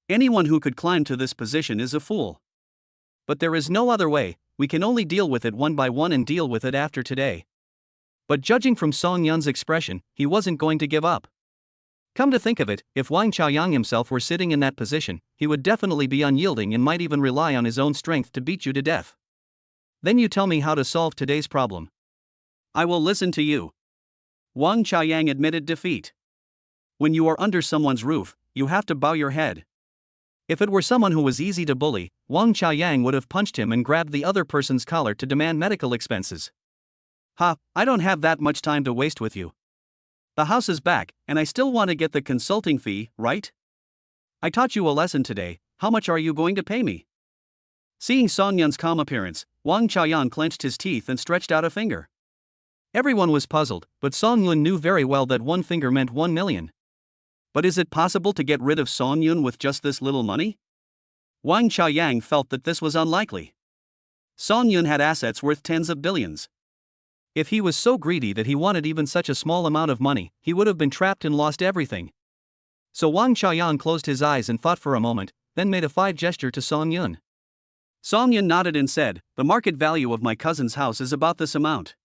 Anyone who could climb to this position is a fool. But there is no other way, we can only deal with it one by one and deal with it after today. But judging from Song Yun's expression, he wasn't going to give up. Come to think of it, if Wang Chaoyan himself were sitting in that position, he would definitely be unyielding and might even rely on his own strength to beat you to death. Then you tell me how to solve today's problem. I will listen to you. Wang Chaoyan admitted defeat. When you are under someone's roof, you have to bow your head. If it were someone who was easy to bully, Wang Chaoyan would have punched him and grabbed the other person's collar to demand medical expenses. I don't have that much time to waste with you. The house is back, and I still want to get the consulting fee, right? I taught you a lesson today, how much are you going to pay me? Seeing Song Yun's calm appearance, Wang Chaoyan clenched his teeth and stretched out a finger. Everyone was puzzled, but Song Yun knew very well that one finger meant 1 million. But is it possible to get rid of Song Yun with just this little money? Wang Chaoyan felt that this was unlikely. Song Yun had assets worth tens of billions. If he was so greedy that he wanted even such a small amount of money, he would have been trapped and lost everything. So Wang Chaoyan closed his eyes and thought for a moment, then made a five gesture to Song Yun. Song Yun nodded and said, the market value of my cousin's house is about this amount.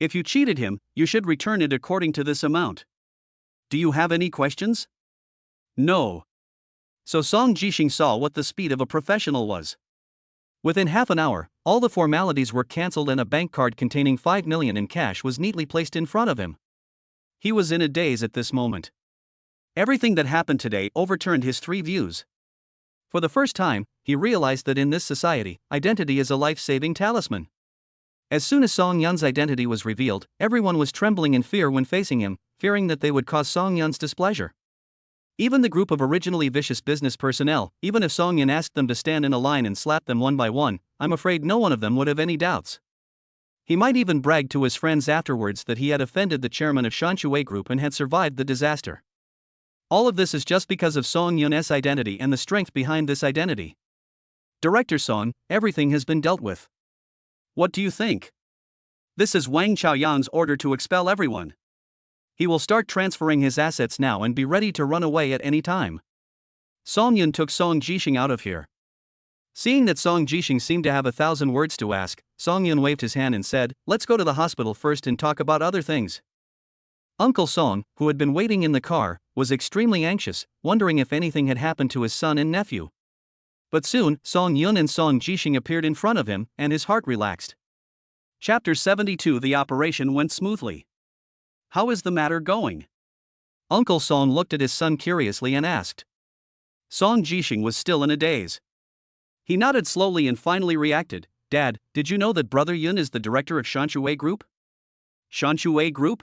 If you cheated him, you should return it according to this amount. Do you have any questions? No. So Song Jixing saw what the speed of a professional was. Within half an hour, all the formalities were cancelled and a bank card containing 5 million in cash was neatly placed in front of him. He was in a daze at this moment. Everything that happened today overturned his three views. For the first time, he realized that in this society, identity is a life-saving talisman. As soon as Song Yun's identity was revealed, everyone was trembling in fear when facing him, fearing that they would cause Song Yun's displeasure. Even the group of originally vicious business personnel, even if Song Yun asked them to stand in a line and slap them one by one, I'm afraid no one of them would have any doubts. He might even brag to his friends afterwards that he had offended the chairman of Shanshui Group and had survived the disaster. All of this is just because of Song Yun's identity and the strength behind this identity. Director Song, everything has been dealt with. What do you think? This is Wang Chaoyang's order to expel everyone. He will start transferring his assets now and be ready to run away at any time. Song Yun took Song Jixing out of here. Seeing that Song Jixing seemed to have 1,000 words to ask, Song Yun waved his hand and said, "Let's go to the hospital first and talk about other things." Uncle Song, who had been waiting in the car, was extremely anxious, wondering if anything had happened to his son and nephew. But soon, Song Yun and Song Jixing appeared in front of him, and his heart relaxed. Chapter 72. The operation went smoothly. How is the matter going? Uncle Song looked at his son curiously and asked. Song Jixing was still in a daze. He nodded slowly and finally reacted, "Dad, did you know that Brother Yun is the director of Shanshui Group?" Shanshui Group?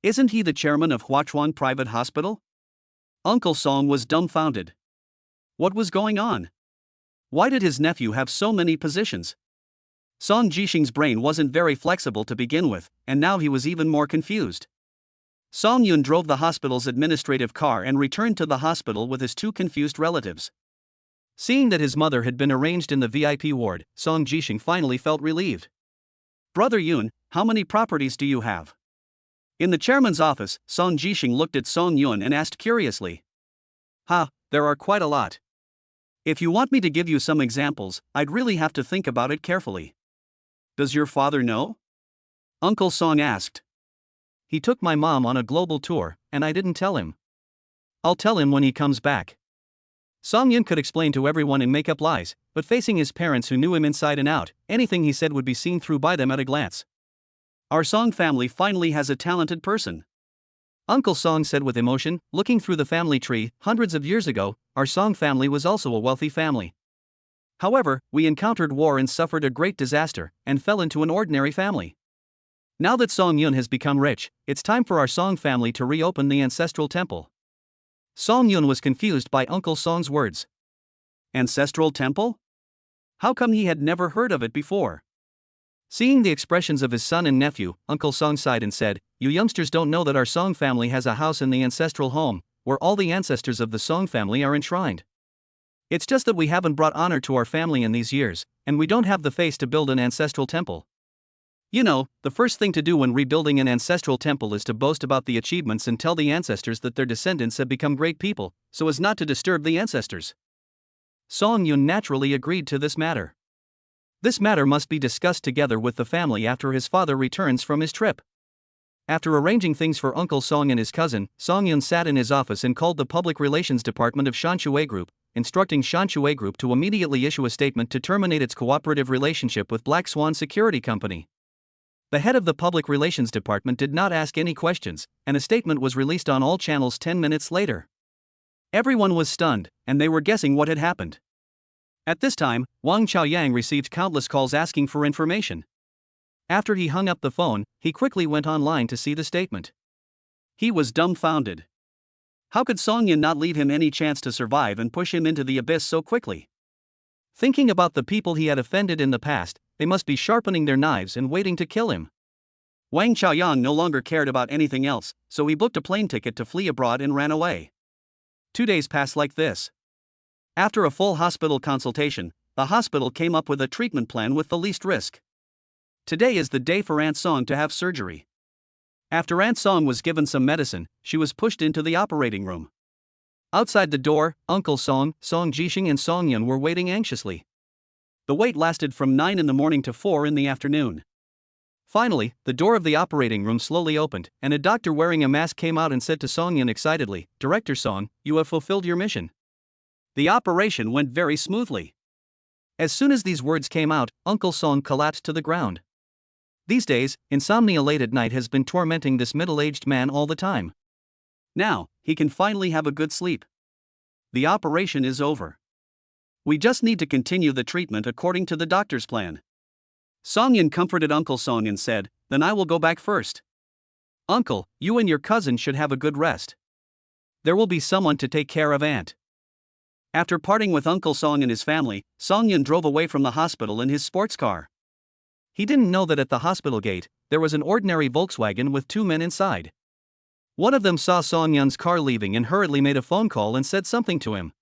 Isn't he the chairman of Huachuan Private Hospital? Uncle Song was dumbfounded. What was going on? Why did his nephew have so many positions? Song Jixing's brain wasn't very flexible to begin with, and now he was even more confused. Song Yun drove the hospital's administrative car and returned to the hospital with his two confused relatives. Seeing that his mother had been arranged in the VIP ward, Song Jixing finally felt relieved. "Brother Yun, how many properties do you have?" In the chairman's office, Song Jixing looked at Song Yun and asked curiously. There are quite a lot. If you want me to give you some examples, I'd really have to think about it carefully." "Does your father know?" Uncle Song asked. "He took my mom on a global tour, and I didn't tell him. I'll tell him when he comes back." Song Yun could explain to everyone and make up lies, but facing his parents who knew him inside and out, anything he said would be seen through by them at a glance. "Our Song family finally has a talented person," Uncle Song said with emotion, looking through the family tree. "Hundreds of years ago, our Song family was also a wealthy family. However, we encountered war and suffered a great disaster, and fell into an ordinary family. Now that Song Yun has become rich, it's time for our Song family to reopen the ancestral temple." Song Yun was confused by Uncle Song's words. Ancestral temple? How come he had never heard of it before? Seeing the expressions of his son and nephew, Uncle Song sighed and said, "You youngsters don't know that our Song family has a house in the ancestral home, where all the ancestors of the Song family are enshrined. It's just that we haven't brought honor to our family in these years, and we don't have the face to build an ancestral temple. You know, the first thing to do when rebuilding an ancestral temple is to boast about the achievements and tell the ancestors that their descendants have become great people, so as not to disturb the ancestors." Song Yun naturally agreed to this matter. This matter must be discussed together with the family after his father returns from his trip. After arranging things for Uncle Song and his cousin, Song Yun sat in his office and called the Public Relations Department of Shanshui Group, instructing Shanshui Group to immediately issue a statement to terminate its cooperative relationship with Black Swan Security Company. The head of the Public Relations Department did not ask any questions, and a statement was released on all channels 10 minutes later. Everyone was stunned, and they were guessing what had happened. At this time, Wang Chaoyang received countless calls asking for information. After he hung up the phone, he quickly went online to see the statement. He was dumbfounded. How could Song Yun not leave him any chance to survive and push him into the abyss so quickly? Thinking about the people he had offended in the past, they must be sharpening their knives and waiting to kill him. Wang Chaoyang no longer cared about anything else, so he booked a plane ticket to flee abroad and ran away. 2 days passed like this. After a full hospital consultation, the hospital came up with a treatment plan with the least risk. Today is the day for Aunt Song to have surgery. After Aunt Song was given some medicine, she was pushed into the operating room. Outside the door, Uncle Song, Song Jixing and Song Yun were waiting anxiously. The wait lasted from 9 in the morning to 4 in the afternoon. Finally, the door of the operating room slowly opened, and a doctor wearing a mask came out and said to Song Yun excitedly, "Director Song, you have fulfilled your mission." The operation went very smoothly. As soon as these words came out, Uncle Song collapsed to the ground. These days, insomnia late at night has been tormenting this middle-aged man all the time. Now, he can finally have a good sleep. The operation is over. We just need to continue the treatment according to the doctor's plan. Song Yun comforted Uncle Song and said, "Then I will go back first. Uncle, you and your cousin should have a good rest. There will be someone to take care of Aunt." After parting with Uncle Song and his family, Song Yun drove away from the hospital in his sports car. He didn't know that at the hospital gate, there was an ordinary Volkswagen with two men inside. One of them saw Song Yun's car leaving and hurriedly made a phone call and said something to him.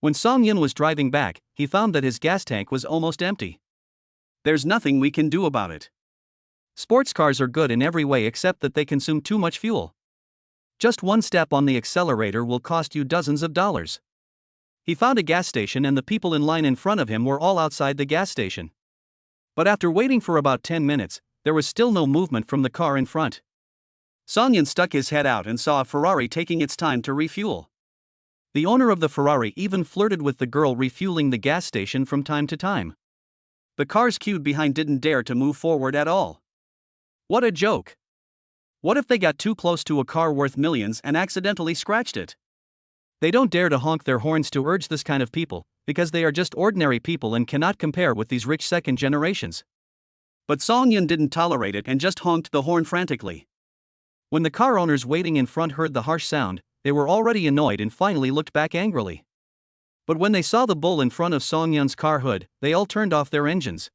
When Song Yun was driving back, he found that his gas tank was almost empty. There's nothing we can do about it. Sports cars are good in every way except that they consume too much fuel. Just one step on the accelerator will cost you dozens of dollars. He found a gas station and the people in line in front of him were all outside the gas station. But after waiting for about 10 minutes, there was still no movement from the car in front. Song Yun stuck his head out and saw a Ferrari taking its time to refuel. The owner of the Ferrari even flirted with the girl refueling the gas station from time to time. The cars queued behind didn't dare to move forward at all. What a joke! What if they got too close to a car worth millions and accidentally scratched it? They don't dare to honk their horns to urge this kind of people, because they are just ordinary people and cannot compare with these rich second generations. But Song Yun didn't tolerate it and just honked the horn frantically. When the car owners waiting in front heard the harsh sound, they were already annoyed and finally looked back angrily. But when they saw the bull in front of Song Yun's car hood, they all turned off their engines.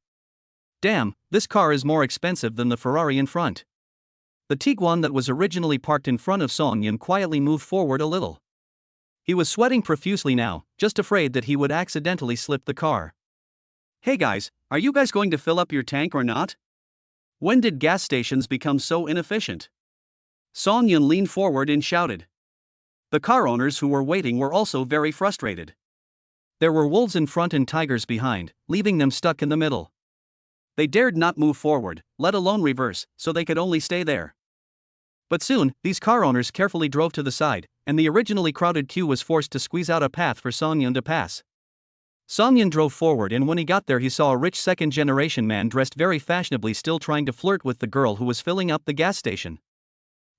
Damn, this car is more expensive than the Ferrari in front. The Tiguan that was originally parked in front of Song Yun quietly moved forward a little. He was sweating profusely now, just afraid that he would accidentally slip the car. Hey guys, are you guys going to fill up your tank or not? When did gas stations become so inefficient? Song Yun leaned forward and shouted. The car owners who were waiting were also very frustrated. There were wolves in front and tigers behind, leaving them stuck in the middle. They dared not move forward, let alone reverse, so they could only stay there. But soon, these car owners carefully drove to the side, and the originally crowded queue was forced to squeeze out a path for Song Yun to pass. Song Yun drove forward, and when he got there he saw a rich second-generation man dressed very fashionably still trying to flirt with the girl who was filling up the gas station.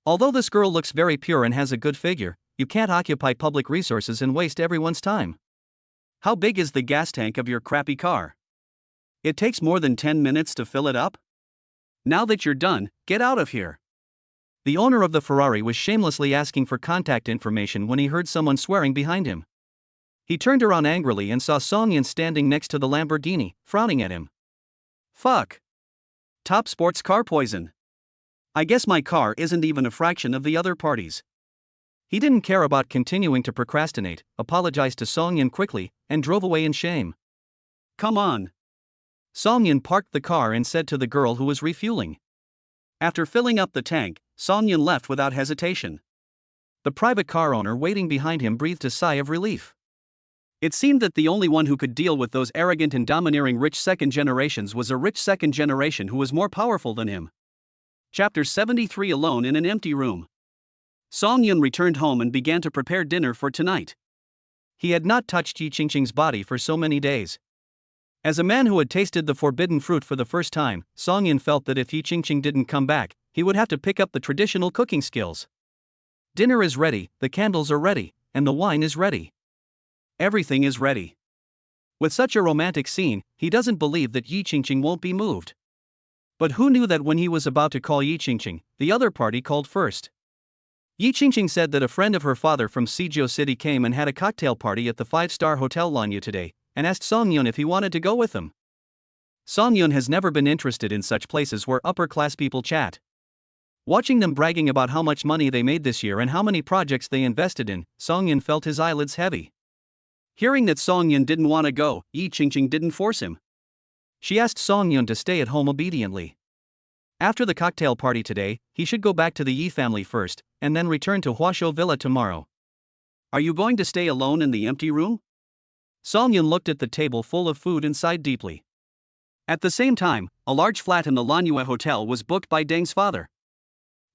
Although this girl looks very pure and has a good figure, you can't occupy public resources and waste everyone's time. How big is the gas tank of your crappy car? It takes more than 10 minutes to fill it up? Now that you're done, get out of here. The owner of the Ferrari was shamelessly asking for contact information when he heard someone swearing behind him. He turned around angrily and saw Song Yun standing next to the Lamborghini, frowning at him. Fuck. Top sports car poison. I guess my car isn't even a fraction of the other party's. He didn't care about continuing to procrastinate, apologized to Song Yun quickly, and drove away in shame. Come on. Song Yun parked the car and said to the girl who was refueling. After filling up the tank, Song Yun left without hesitation. The private car owner waiting behind him breathed a sigh of relief. It seemed that the only one who could deal with those arrogant and domineering rich second generations was a rich second generation who was more powerful than him. Chapter 73 Alone in an Empty Room. Song Yun returned home and began to prepare dinner for tonight. He had not touched Yi Qingqing's body for so many days. As a man who had tasted the forbidden fruit for the first time, Song Yun felt that if Yi Qingqing didn't come back, he would have to pick up the traditional cooking skills. Dinner is ready, the candles are ready, and the wine is ready. Everything is ready. With such a romantic scene, he doesn't believe that Yi Qingqing won't be moved. But who knew that when he was about to call Yi Qingqing, the other party called first? Yi Qingqing said that a friend of her father from Sijio City came and had a cocktail party at the 5-star Hotel Lanyu today, and asked Song Yun if he wanted to go with them. Song Yun has never been interested in such places where upper-class people chat. Watching them bragging about how much money they made this year and how many projects they invested in, Song Yun felt his eyelids heavy. Hearing that Song Yun didn't want to go, Yi Qingqing didn't force him. She asked Song Yun to stay at home obediently. After the cocktail party today, he should go back to the Yi family first, and then return to Huasho Villa tomorrow. Are you going to stay alone in the empty room? Song Yun looked at the table full of food and sighed deeply. At the same time, a large flat in the Lanyue Hotel was booked by Deng's father.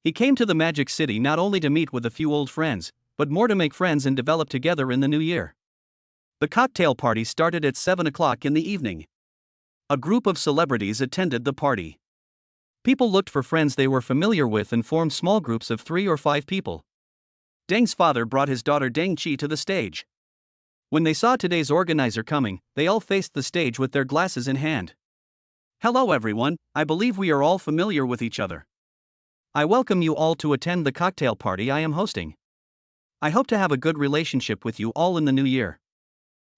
He came to the Magic City not only to meet with a few old friends, but more to make friends and develop together in the new year. The cocktail party started at 7 o'clock in the evening. A group of celebrities attended the party. People looked for friends they were familiar with and formed small groups of 3 or 5 people. Deng's father brought his daughter Deng Qi to the stage. When they saw today's organizer coming, they all faced the stage with their glasses in hand. Hello everyone, I believe we are all familiar with each other. I welcome you all to attend the cocktail party I am hosting. I hope to have a good relationship with you all in the new year.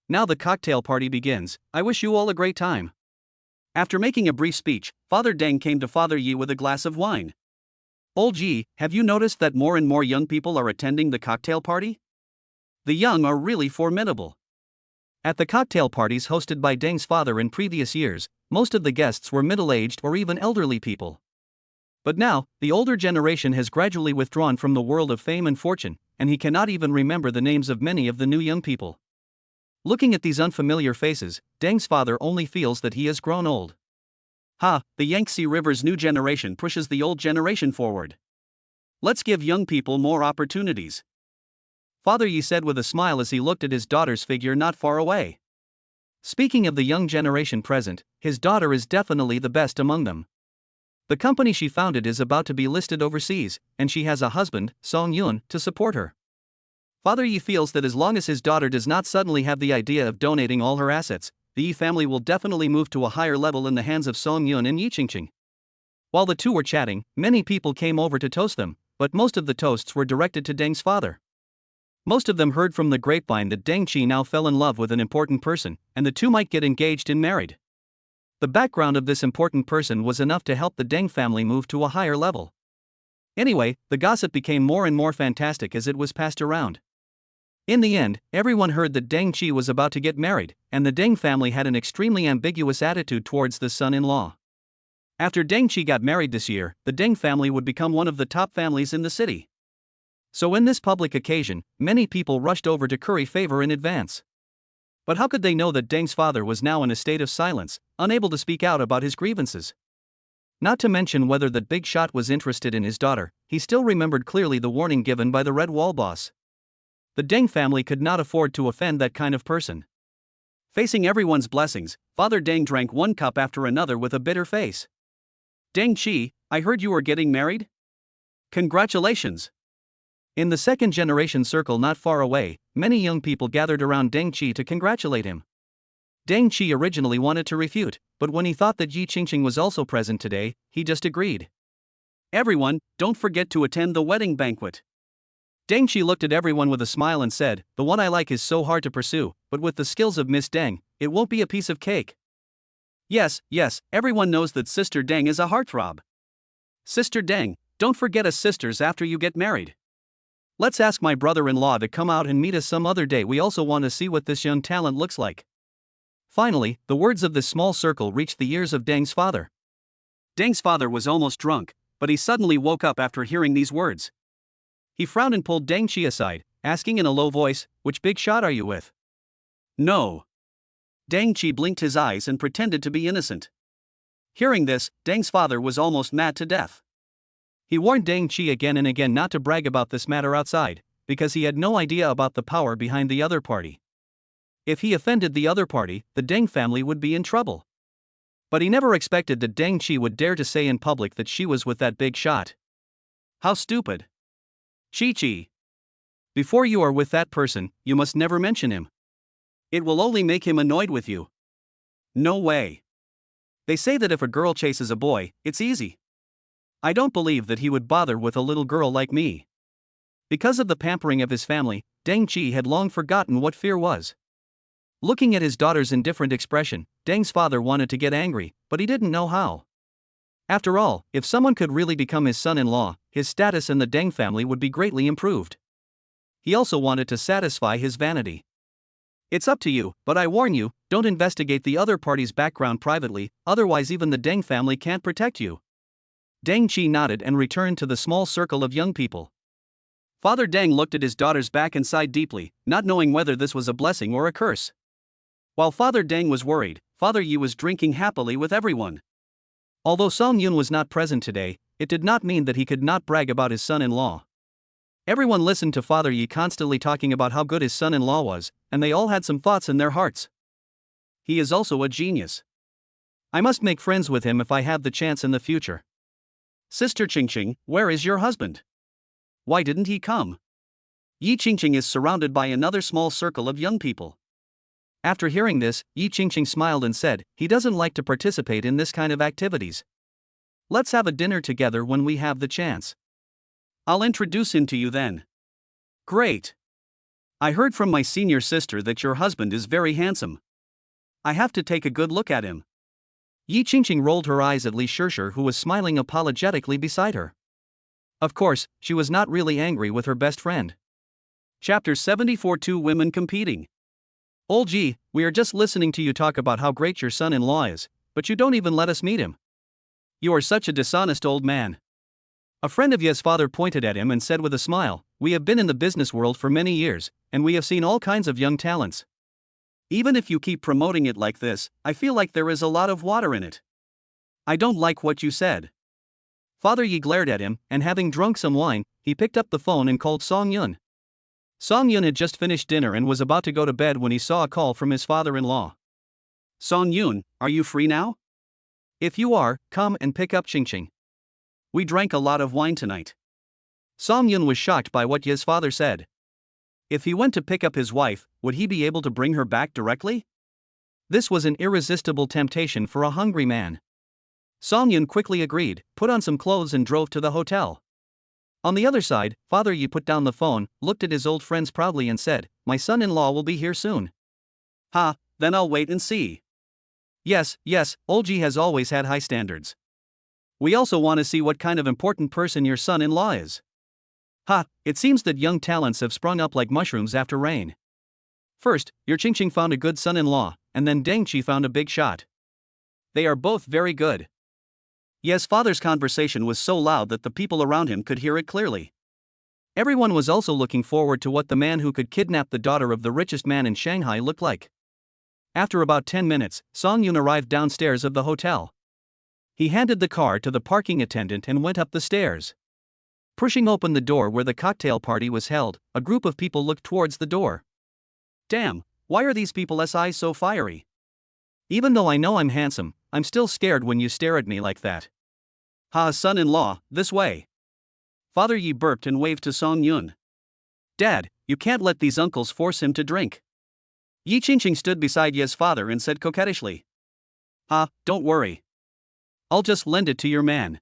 Now the cocktail party begins, I wish you all a great time. After making a brief speech, Father Deng came to Father Yi with a glass of wine. Old Yi, have you noticed that more and more young people are attending the cocktail party? The young are really formidable. At the cocktail parties hosted by Deng's father in previous years, most of the guests were middle-aged or even elderly people. But now, the older generation has gradually withdrawn from the world of fame and fortune, and he cannot even remember the names of many of the new young people. Looking at these unfamiliar faces, Deng's father only feels that he has grown old. The Yangtze River's new generation pushes the old generation forward. Let's give young people more opportunities. Father Yi said with a smile as he looked at his daughter's figure not far away. Speaking of the young generation present, his daughter is definitely the best among them. The company she founded is about to be listed overseas, and she has a husband, Song Yun, to support her. Father Yi feels that as long as his daughter does not suddenly have the idea of donating all her assets, the Yi family will definitely move to a higher level in the hands of Song Yun and Yi Qingqing. While the two were chatting, many people came over to toast them, but most of the toasts were directed to Deng's father. Most of them heard from the grapevine that Deng Qi now fell in love with an important person, and the two might get engaged and married. The background of this important person was enough to help the Deng family move to a higher level. Anyway, the gossip became more and more fantastic as it was passed around. In the end, everyone heard that Deng Qi was about to get married, and the Deng family had an extremely ambiguous attitude towards the son-in-law. After Deng Qi got married this year, the Deng family would become one of the top families in the city. So in this public occasion, many people rushed over to curry favor in advance. But how could they know that Deng's father was now in a state of silence, unable to speak out about his grievances? Not to mention whether that big shot was interested in his daughter, he still remembered clearly the warning given by the Red Wall boss. The Deng family could not afford to offend that kind of person. Facing everyone's blessings, Father Deng drank one cup after another with a bitter face. Deng Qi, I heard you are getting married? Congratulations! In the second-generation circle not far away, many young people gathered around Deng Qi to congratulate him. Deng Qi originally wanted to refute, but when he thought that Yi Qingqing was also present today, he just agreed. Everyone, don't forget to attend the wedding banquet. Deng Qi looked at everyone with a smile and said, the one I like is so hard to pursue, but with the skills of Miss Deng, it won't be a piece of cake. Yes, everyone knows that Sister Deng is a heartthrob. Sister Deng, don't forget us sisters after you get married. Let's ask my brother-in-law to come out and meet us some other day. We also want to see what this young talent looks like. Finally, the words of this small circle reached the ears of Deng's father. Deng's father was almost drunk, but he suddenly woke up after hearing these words. He frowned and pulled Deng Qi aside, asking in a low voice, which big shot are you with? No. Deng Qi blinked his eyes and pretended to be innocent. Hearing this, Deng's father was almost mad to death. He warned Deng Qi again and again not to brag about this matter outside, because he had no idea about the power behind the other party. If he offended the other party, the Deng family would be in trouble. But he never expected that Deng Qi would dare to say in public that she was with that big shot. How stupid. Qi. Before you are with that person, you must never mention him. It will only make him annoyed with you. No way. They say that if a girl chases a boy, it's easy. I don't believe that he would bother with a little girl like me. Because of the pampering of his family, Deng Qi had long forgotten what fear was. Looking at his daughter's indifferent expression, Deng's father wanted to get angry, but he didn't know how. After all, if someone could really become his son-in-law, his status in the Deng family would be greatly improved. He also wanted to satisfy his vanity. It's up to you, but I warn you, don't investigate the other party's background privately, otherwise even the Deng family can't protect you. Deng Qi nodded and returned to the small circle of young people. Father Deng looked at his daughter's back and sighed deeply, not knowing whether this was a blessing or a curse. While Father Deng was worried, Father Yi was drinking happily with everyone. Although Song Yun was not present today, it did not mean that he could not brag about his son-in-law. Everyone listened to Father Yi constantly talking about how good his son-in-law was, and they all had some thoughts in their hearts. He is also a genius. I must make friends with him if I have the chance in the future. Sister Qingqing, where is your husband? Why didn't he come? Yi Qingqing is surrounded by another small circle of young people. After hearing this, Yi Qingqing smiled and said, he doesn't like to participate in this kind of activities. Let's have a dinner together when we have the chance. I'll introduce him to you then. Great. I heard from my senior sister that your husband is very handsome. I have to take a good look at him. Yi Qingqing rolled her eyes at Li Shishir, who was smiling apologetically beside her. Of course, she was not really angry with her best friend. Chapter 74. Two Women Competing. Old Ji, we are just listening to you talk about how great your son-in-law is, but you don't even let us meet him. You are such a dishonest old man. A friend of Ye's father pointed at him and said with a smile, we have been in the business world for many years, and we have seen all kinds of young talents. Even if you keep promoting it like this, I feel like there is a lot of water in it. I don't like what you said. Father Yi glared at him, and having drunk some wine, he picked up the phone and called Song Yun. Song Yun had just finished dinner and was about to go to bed when he saw a call from his father-in-law. Song Yun, are you free now? If you are, come and pick up Qingqing. We drank a lot of wine tonight. Song Yun was shocked by what Ye's father said. If he went to pick up his wife, would he be able to bring her back directly? This was an irresistible temptation for a hungry man. Song Yun quickly agreed, put on some clothes and drove to the hotel. On the other side, Father Yi put down the phone, looked at his old friends proudly and said, my son-in-law will be here soon. Ha, then I'll wait and see. Yes, old Ji has always had high standards. We also want to see what kind of important person your son-in-law is. Ha, it seems that young talents have sprung up like mushrooms after rain. First, your Qingqing found a good son-in-law, and then Deng Qi found a big shot. They are both very good. Ye's father's conversation was so loud that the people around him could hear it clearly. Everyone was also looking forward to what the man who could kidnap the daughter of the richest man in Shanghai looked like. After about 10 minutes, Song Yun arrived downstairs of the hotel. He handed the car to the parking attendant and went up the stairs. Pushing open the door where the cocktail party was held, a group of people looked towards the door. Damn, why are these people's eyes so fiery? Even though I know I'm handsome, I'm still scared when you stare at me like that. Ha, son-in-law, this way. Father Yi burped and waved to Song Yun. Dad, you can't let these uncles force him to drink. Yi Qingqing stood beside Ye's father and said coquettishly. Ha, don't worry. I'll just lend it to your man.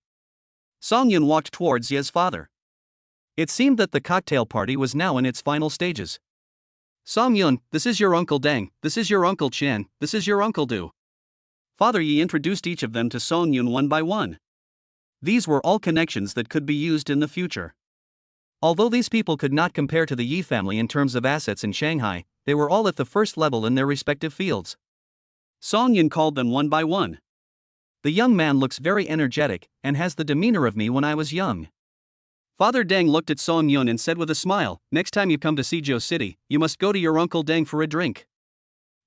Song Yun walked towards Ye's father. It seemed that the cocktail party was now in its final stages. Song Yun, this is your Uncle Deng, this is your Uncle Chen, this is your Uncle Du. Father Yi introduced each of them to Song Yun one by one. These were all connections that could be used in the future. Although these people could not compare to the Yi family in terms of assets in Shanghai, they were all at the first level in their respective fields. Song Yun called them one by one. The young man looks very energetic, and has the demeanor of me when I was young. Father Deng looked at Song Yun and said with a smile, next time you come to Suzhou City, you must go to your Uncle Deng for a drink.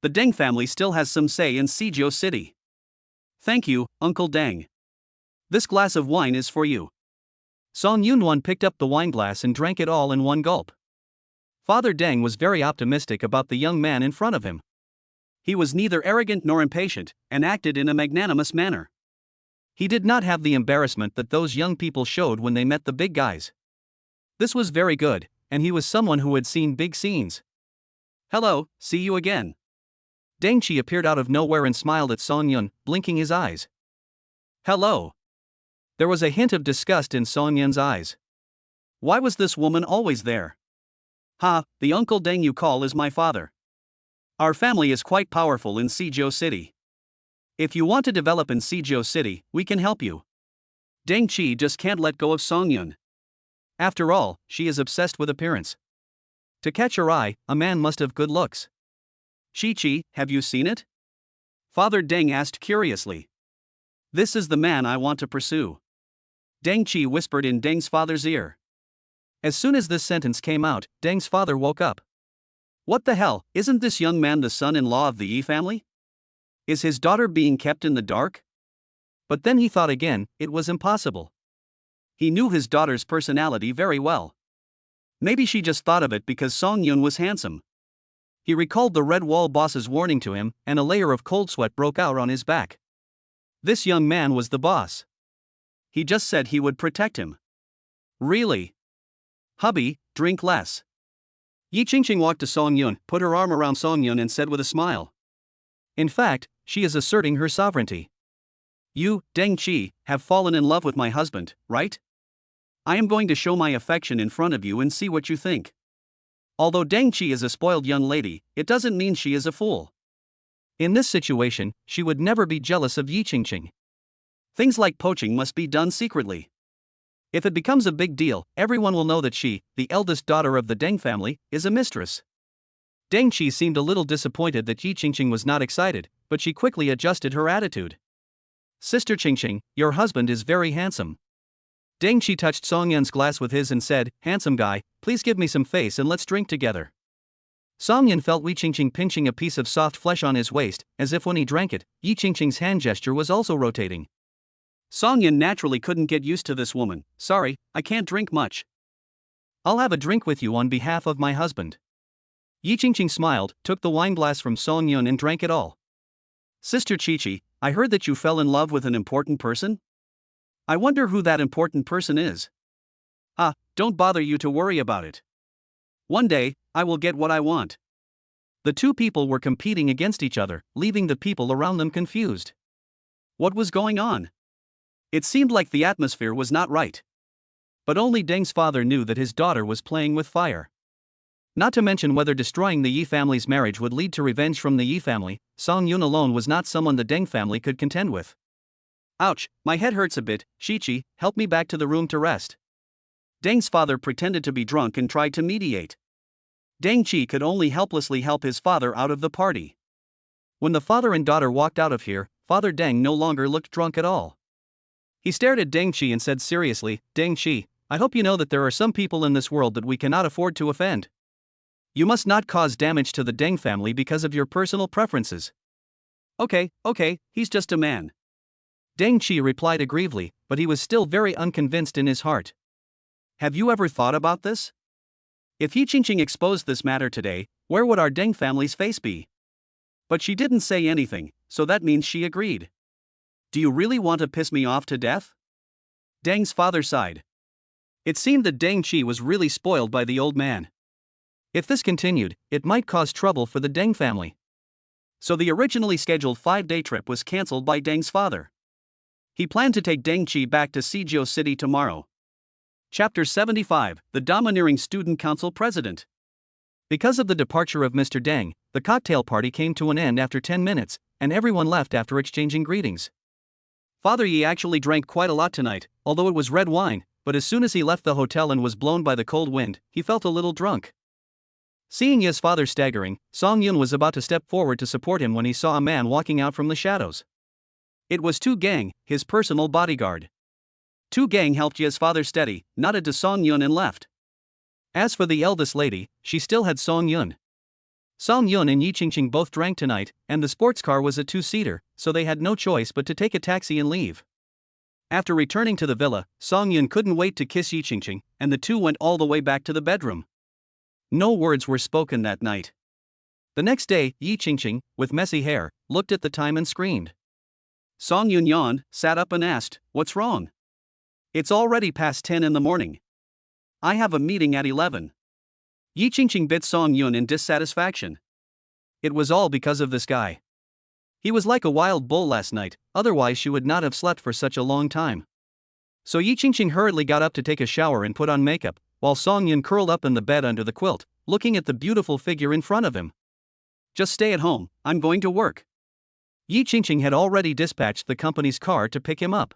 The Deng family still has some say in Suzhou City. Thank you, Uncle Deng. This glass of wine is for you. Song Yunwan picked up the wine glass and drank it all in one gulp. Father Deng was very optimistic about the young man in front of him. He was neither arrogant nor impatient, and acted in a magnanimous manner. He did not have the embarrassment that those young people showed when they met the big guys. This was very good, and he was someone who had seen big scenes. Hello, see you again. Deng Qi appeared out of nowhere and smiled at Song Yun, blinking his eyes. Hello. There was a hint of disgust in Song Yun's eyes. Why was this woman always there? Ha, the Uncle Deng you call is my father. Our family is quite powerful in Suzhou City. If you want to develop in Suzhou City, we can help you. Deng Qi just can't let go of Song Yun. After all, she is obsessed with appearance. To catch her eye, a man must have good looks. Qi, have you seen it? Father Deng asked curiously. This is the man I want to pursue. Deng Qi whispered in Deng's father's ear. As soon as this sentence came out, Deng's father woke up. What the hell, isn't this young man the son-in-law of the Yi family? Is his daughter being kept in the dark? But then he thought again, it was impossible. He knew his daughter's personality very well. Maybe she just thought of it because Song Yun was handsome. He recalled the Red Wall boss's warning to him, and a layer of cold sweat broke out on his back. This young man was the boss. He just said he would protect him. Really? Hubby, drink less. Yi Qingqing walked to Song Yun, put her arm around Song Yun and said with a smile. In fact, she is asserting her sovereignty. You, Deng Qi, have fallen in love with my husband, right? I am going to show my affection in front of you and see what you think. Although Deng Qi is a spoiled young lady, it doesn't mean she is a fool. In this situation, she would never be jealous of Yi Qingqing. Things like poaching must be done secretly. If it becomes a big deal, everyone will know that she, the eldest daughter of the Deng family, is a mistress. Deng Qi seemed a little disappointed that Yi Qingqing was not excited, but she quickly adjusted her attitude. Sister Qingqing, your husband is very handsome. Deng Qi touched Song Yun's glass with his and said, handsome guy, please give me some face and let's drink together. Song Yun felt Yi Qingqing pinching a piece of soft flesh on his waist, as if when he drank it, Yi Qingqing's hand gesture was also rotating. Song Yun naturally couldn't get used to this woman. Sorry, I can't drink much. I'll have a drink with you on behalf of my husband. Yi Qingqing smiled, took the wineglass from Song Yun and drank it all. Sister Chi-Chi, I heard that you fell in love with an important person? I wonder who that important person is. Don't bother you to worry about it. One day, I will get what I want. The two people were competing against each other, leaving the people around them confused. What was going on? It seemed like the atmosphere was not right. But only Deng's father knew that his daughter was playing with fire. Not to mention whether destroying the Yi family's marriage would lead to revenge from the Yi family, Song Yun alone was not someone the Deng family could contend with. Ouch, my head hurts a bit, Shichi, help me back to the room to rest. Deng's father pretended to be drunk and tried to mediate. Deng Qi could only helplessly help his father out of the party. When the father and daughter walked out of here, Father Deng no longer looked drunk at all. He stared at Deng Qi and said seriously, Deng Qi, I hope you know that there are some people in this world that we cannot afford to offend. You must not cause damage to the Deng family because of your personal preferences. Okay, he's just a man. Deng Qi replied aggrievely, but he was still very unconvinced in his heart. Have you ever thought about this? If Yi Qingqing exposed this matter today, where would our Deng family's face be? But she didn't say anything, so that means she agreed. Do you really want to piss me off to death? Deng's father sighed. It seemed that Deng Qi was really spoiled by the old man. If this continued, it might cause trouble for the Deng family. So the originally scheduled 5-day trip was cancelled by Deng's father. He planned to take Deng Qi back to Sijio City tomorrow. Chapter 75, The Domineering Student Council President. Because of the departure of Mr. Deng, the cocktail party came to an end after 10 minutes, and everyone left after exchanging greetings. Father Yi actually drank quite a lot tonight, although it was red wine, but as soon as he left the hotel and was blown by the cold wind, he felt a little drunk. Seeing his father staggering, Song Yun was about to step forward to support him when he saw a man walking out from the shadows. It was Tu Gang, his personal bodyguard. Tu Gang helped Ye's father steady, nodded to Song Yun and left. As for the eldest lady, she still had Song Yun. Song Yun and Yi Qingqing both drank tonight, and the sports car was a 2-seater, so they had no choice but to take a taxi and leave. After returning to the villa, Song Yun couldn't wait to kiss Yi Qingqing, and the two went all the way back to the bedroom. No words were spoken that night. The next day, Yi Qingqing, with messy hair, looked at the time and screamed. Song Yun yawned, sat up and asked, "What's wrong?" "It's already past 10 in the morning. I have a meeting at 11. Yi Qingqing bit Song Yun in dissatisfaction. It was all because of this guy. He was like a wild bull last night, otherwise she would not have slept for such a long time. So Yi Qingqing hurriedly got up to take a shower and put on makeup, while Song Yun curled up in the bed under the quilt, looking at the beautiful figure in front of him. "Just stay at home, I'm going to work." Yi Qingqing had already dispatched the company's car to pick him up.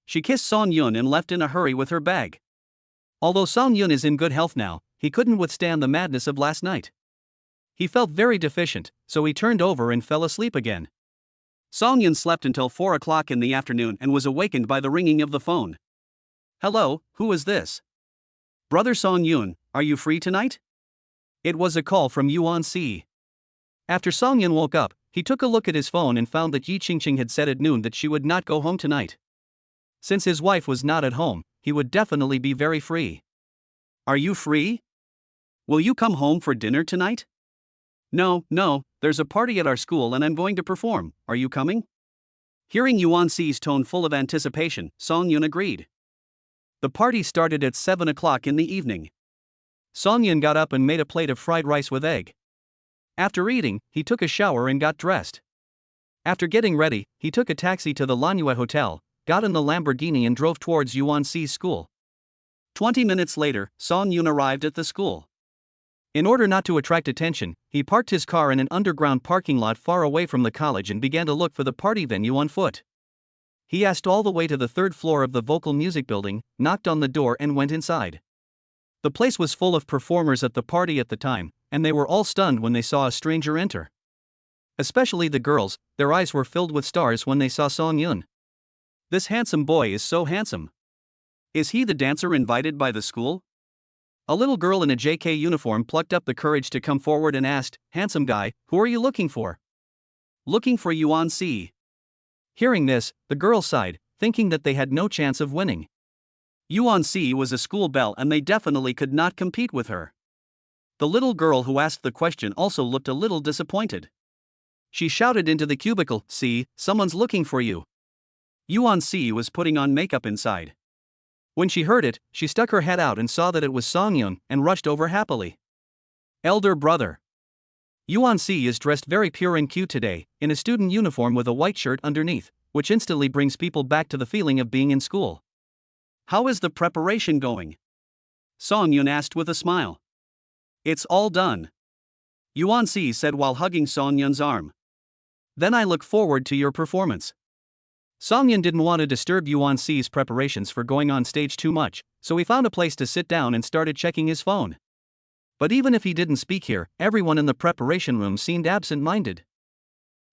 She kissed Song Yun and left in a hurry with her bag. Although Song Yun is in good health now, he couldn't withstand the madness of last night. He felt very deficient, so he turned over and fell asleep again. Song Yun slept until 4 o'clock in the afternoon and was awakened by the ringing of the phone. "Hello, who is this?" "Brother Song Yun, are you free tonight?" It was a call from Yuan Si. After Song Yun woke up, he took a look at his phone and found that Yi Qingqing had said at noon that she would not go home tonight. Since his wife was not at home, he would definitely be very free. "Are you free? Will you come home for dinner tonight?" No, there's a party at our school and I'm going to perform, are you coming?" Hearing Yuan Si's tone full of anticipation, Song Yun agreed. The party started at 7 o'clock in the evening. Song Yun got up and made a plate of fried rice with egg. After eating, he took a shower and got dressed. After getting ready, he took a taxi to the Lanyue Hotel, got in the Lamborghini and drove towards Yuan Si's school. 20 minutes later, Song Yun arrived at the school. In order not to attract attention, he parked his car in an underground parking lot far away from the college and began to look for the party venue on foot. He asked all the way to the third floor of the vocal music building, knocked on the door and went inside. The place was full of performers at the party at the time, and they were all stunned when they saw a stranger enter. Especially the girls, their eyes were filled with stars when they saw Song Yun. This handsome boy is so handsome. Is he the dancer invited by the school? A little girl in a JK uniform plucked up the courage to come forward and asked, "Handsome guy, who are you looking for?" "Looking for Yuan Si." Hearing this, the girls sighed, thinking that they had no chance of winning. Yuan Si was a school belle and they definitely could not compete with her. The little girl who asked the question also looked a little disappointed. She shouted into the cubicle, "See, someone's looking for you." Yuan Si was putting on makeup inside. When she heard it, she stuck her head out and saw that it was Song Yun and rushed over happily. Elder brother. Yuan Si is dressed very pure and cute today, in a student uniform with a white shirt underneath, which instantly brings people back to the feeling of being in school. "How is the preparation going?" Song Yun asked with a smile. "It's all done," Yuan Si said while hugging Song Yun's arm. "Then I look forward to your performance." Song Yun didn't want to disturb Yuan Si's preparations for going on stage too much, so he found a place to sit down and started checking his phone. But even if he didn't speak here, everyone in the preparation room seemed absent-minded.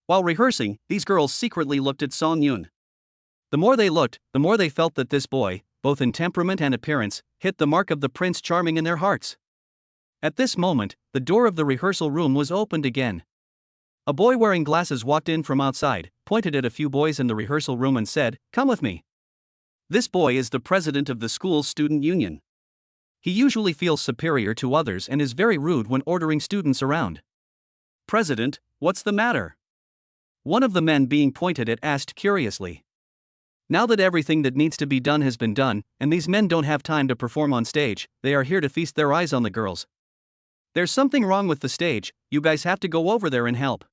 While rehearsing, these girls secretly looked at Song Yun. The more they looked, the more they felt that this boy, both in temperament and appearance, hit the mark of the Prince Charming in their hearts. At this moment, the door of the rehearsal room was opened again. A boy wearing glasses walked in from outside, pointed at a few boys in the rehearsal room and said, "Come with me." This boy is the president of the school's student union. He usually feels superior to others and is very rude when ordering students around. "President, what's the matter?" One of the men being pointed at asked curiously. Now that everything that needs to be done has been done, and these men don't have time to perform on stage, they are here to feast their eyes on the girls. "There's something wrong with the stage, you guys have to go over there and help,"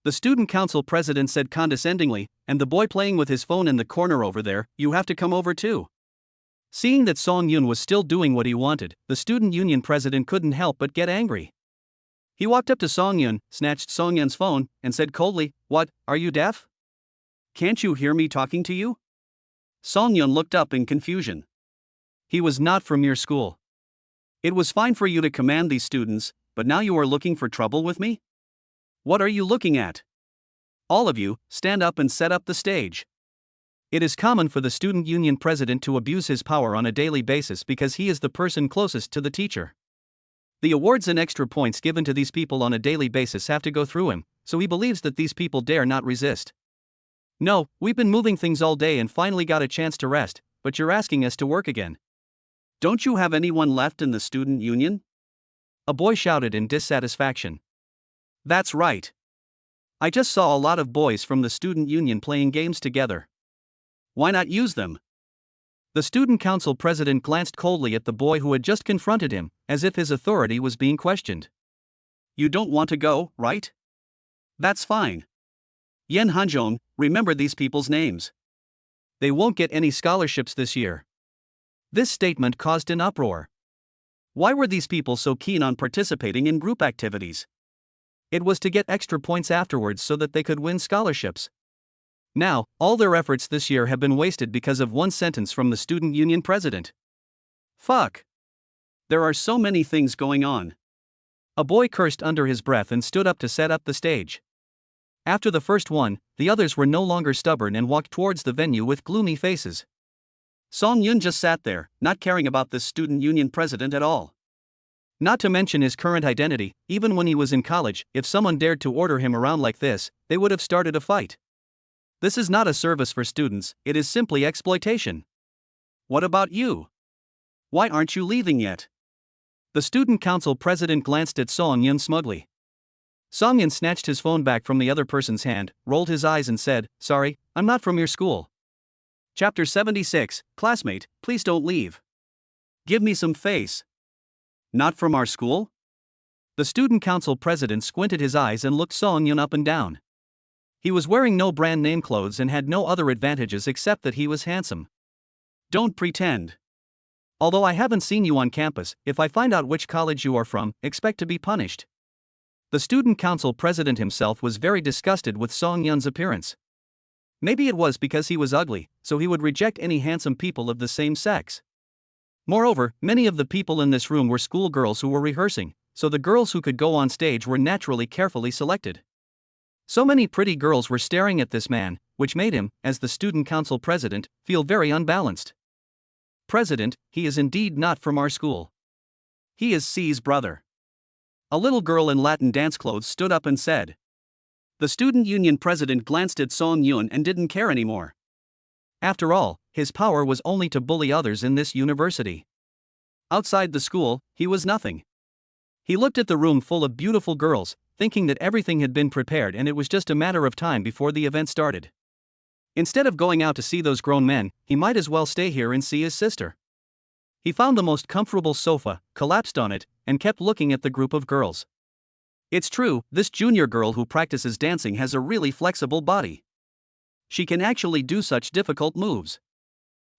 the student council president said condescendingly, "and the boy playing with his phone in the corner over there, you have to come over too." Seeing that Song Yun was still doing what he wanted, the student union president couldn't help but get angry. He walked up to Song Yun, snatched Song Yun's phone, and said coldly, "What, are you deaf? Can't you hear me talking to you?" Song Yun looked up in confusion. He was not from your school. It was fine for you to command these students, but now you are looking for trouble with me? What are you looking at? All of you, stand up and set up the stage. It is common for the student union president to abuse his power on a daily basis because he is the person closest to the teacher. The awards and extra points given to these people on a daily basis have to go through him, so he believes that these people dare not resist. "No, we've been moving things all day and finally got a chance to rest, but you're asking us to work again. Don't you have anyone left in the student union?" A boy shouted in dissatisfaction. "That's right. I just saw a lot of boys from the student union playing games together. Why not use them?" The student council president glanced coldly at the boy who had just confronted him, as if his authority was being questioned. "You don't want to go, right? That's fine. Yen Hanzhong, remember these people's names. They won't get any scholarships this year." This statement caused an uproar. Why were these people so keen on participating in group activities? It was to get extra points afterwards so that they could win scholarships. Now, all their efforts this year have been wasted because of one sentence from the student union president. Fuck. There are so many things going on. A boy cursed under his breath and stood up to set up the stage. After the first one, the others were no longer stubborn and walked towards the venue with gloomy faces. Song Yun just sat there, not caring about this student union president at all. Not to mention his current identity, even when he was in college, if someone dared to order him around like this, they would have started a fight. This is not a service for students, it is simply exploitation. What about you? Why aren't you leaving yet? The student council president glanced at Song Yun smugly. Song Yun snatched his phone back from the other person's hand, rolled his eyes and said, "Sorry, I'm not from your school." Chapter 76, Classmate, please don't leave. Give me some face. Not from our school? The student council president squinted his eyes and looked Song Yun up and down. He was wearing no brand name clothes and had no other advantages except that he was handsome. Don't pretend. Although I haven't seen you on campus, if I find out which college you are from, expect to be punished. The student council president himself was very disgusted with Song Yun's appearance. Maybe it was because he was ugly, so he would reject any handsome people of the same sex. Moreover, many of the people in this room were schoolgirls who were rehearsing, so the girls who could go on stage were naturally carefully selected. So many pretty girls were staring at this man, which made him, as the student council president, feel very unbalanced. President, he is indeed not from our school. He is C's brother. A little girl in Latin dance clothes stood up and said. The student union president glanced at Song Yun and didn't care anymore. After all, his power was only to bully others in this university. Outside the school, he was nothing. He looked at the room full of beautiful girls, thinking that everything had been prepared and it was just a matter of time before the event started. Instead of going out to see those grown men, he might as well stay here and see his sister. He found the most comfortable sofa, collapsed on it, and kept looking at the group of girls. It's true, this junior girl who practices dancing has a really flexible body. She can actually do such difficult moves.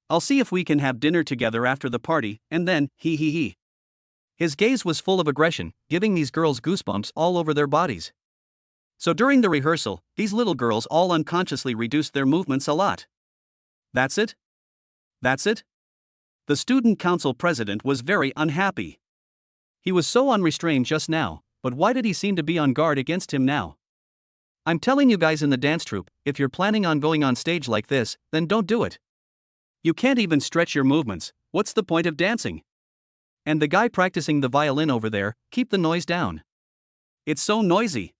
I'll see if we can have dinner together after the party, and then, he. His gaze was full of aggression, giving these girls goosebumps all over their bodies. So during the rehearsal, these little girls all unconsciously reduced their movements a lot. That's it? That's it? The student council president was very unhappy. He was so unrestrained just now, but why did he seem to be on guard against him now? I'm telling you guys in the dance troupe, if you're planning on going on stage like this, then don't do it. You can't even stretch your movements, what's the point of dancing? And the guy practicing the violin over there, keep the noise down. It's so noisy.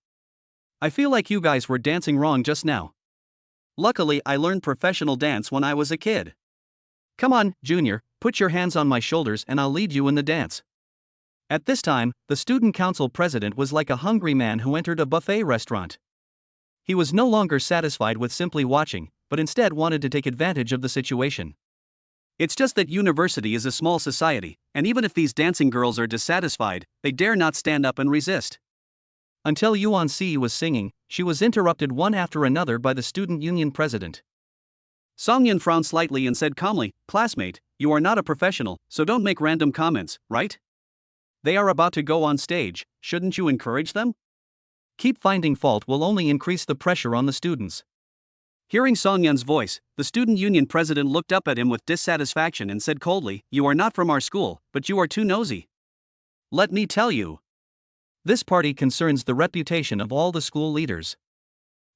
I feel like you guys were dancing wrong just now. Luckily, I learned professional dance when I was a kid. Come on, Junior, put your hands on my shoulders and I'll lead you in the dance. At this time, the student council president was like a hungry man who entered a buffet restaurant. He was no longer satisfied with simply watching, but instead wanted to take advantage of the situation. It's just that university is a small society, and even if these dancing girls are dissatisfied, they dare not stand up and resist. Until Yuan Si was singing, she was interrupted one after another by the student union president. Song Yun frowned slightly and said calmly, "Classmate, you are not a professional, so don't make random comments, right? They are about to go on stage, shouldn't you encourage them? Keep finding fault will only increase the pressure on the students." Hearing Song Yun's voice, the student union president looked up at him with dissatisfaction and said coldly, "You are not from our school, but you are too nosy. Let me tell you. This party concerns the reputation of all the school leaders.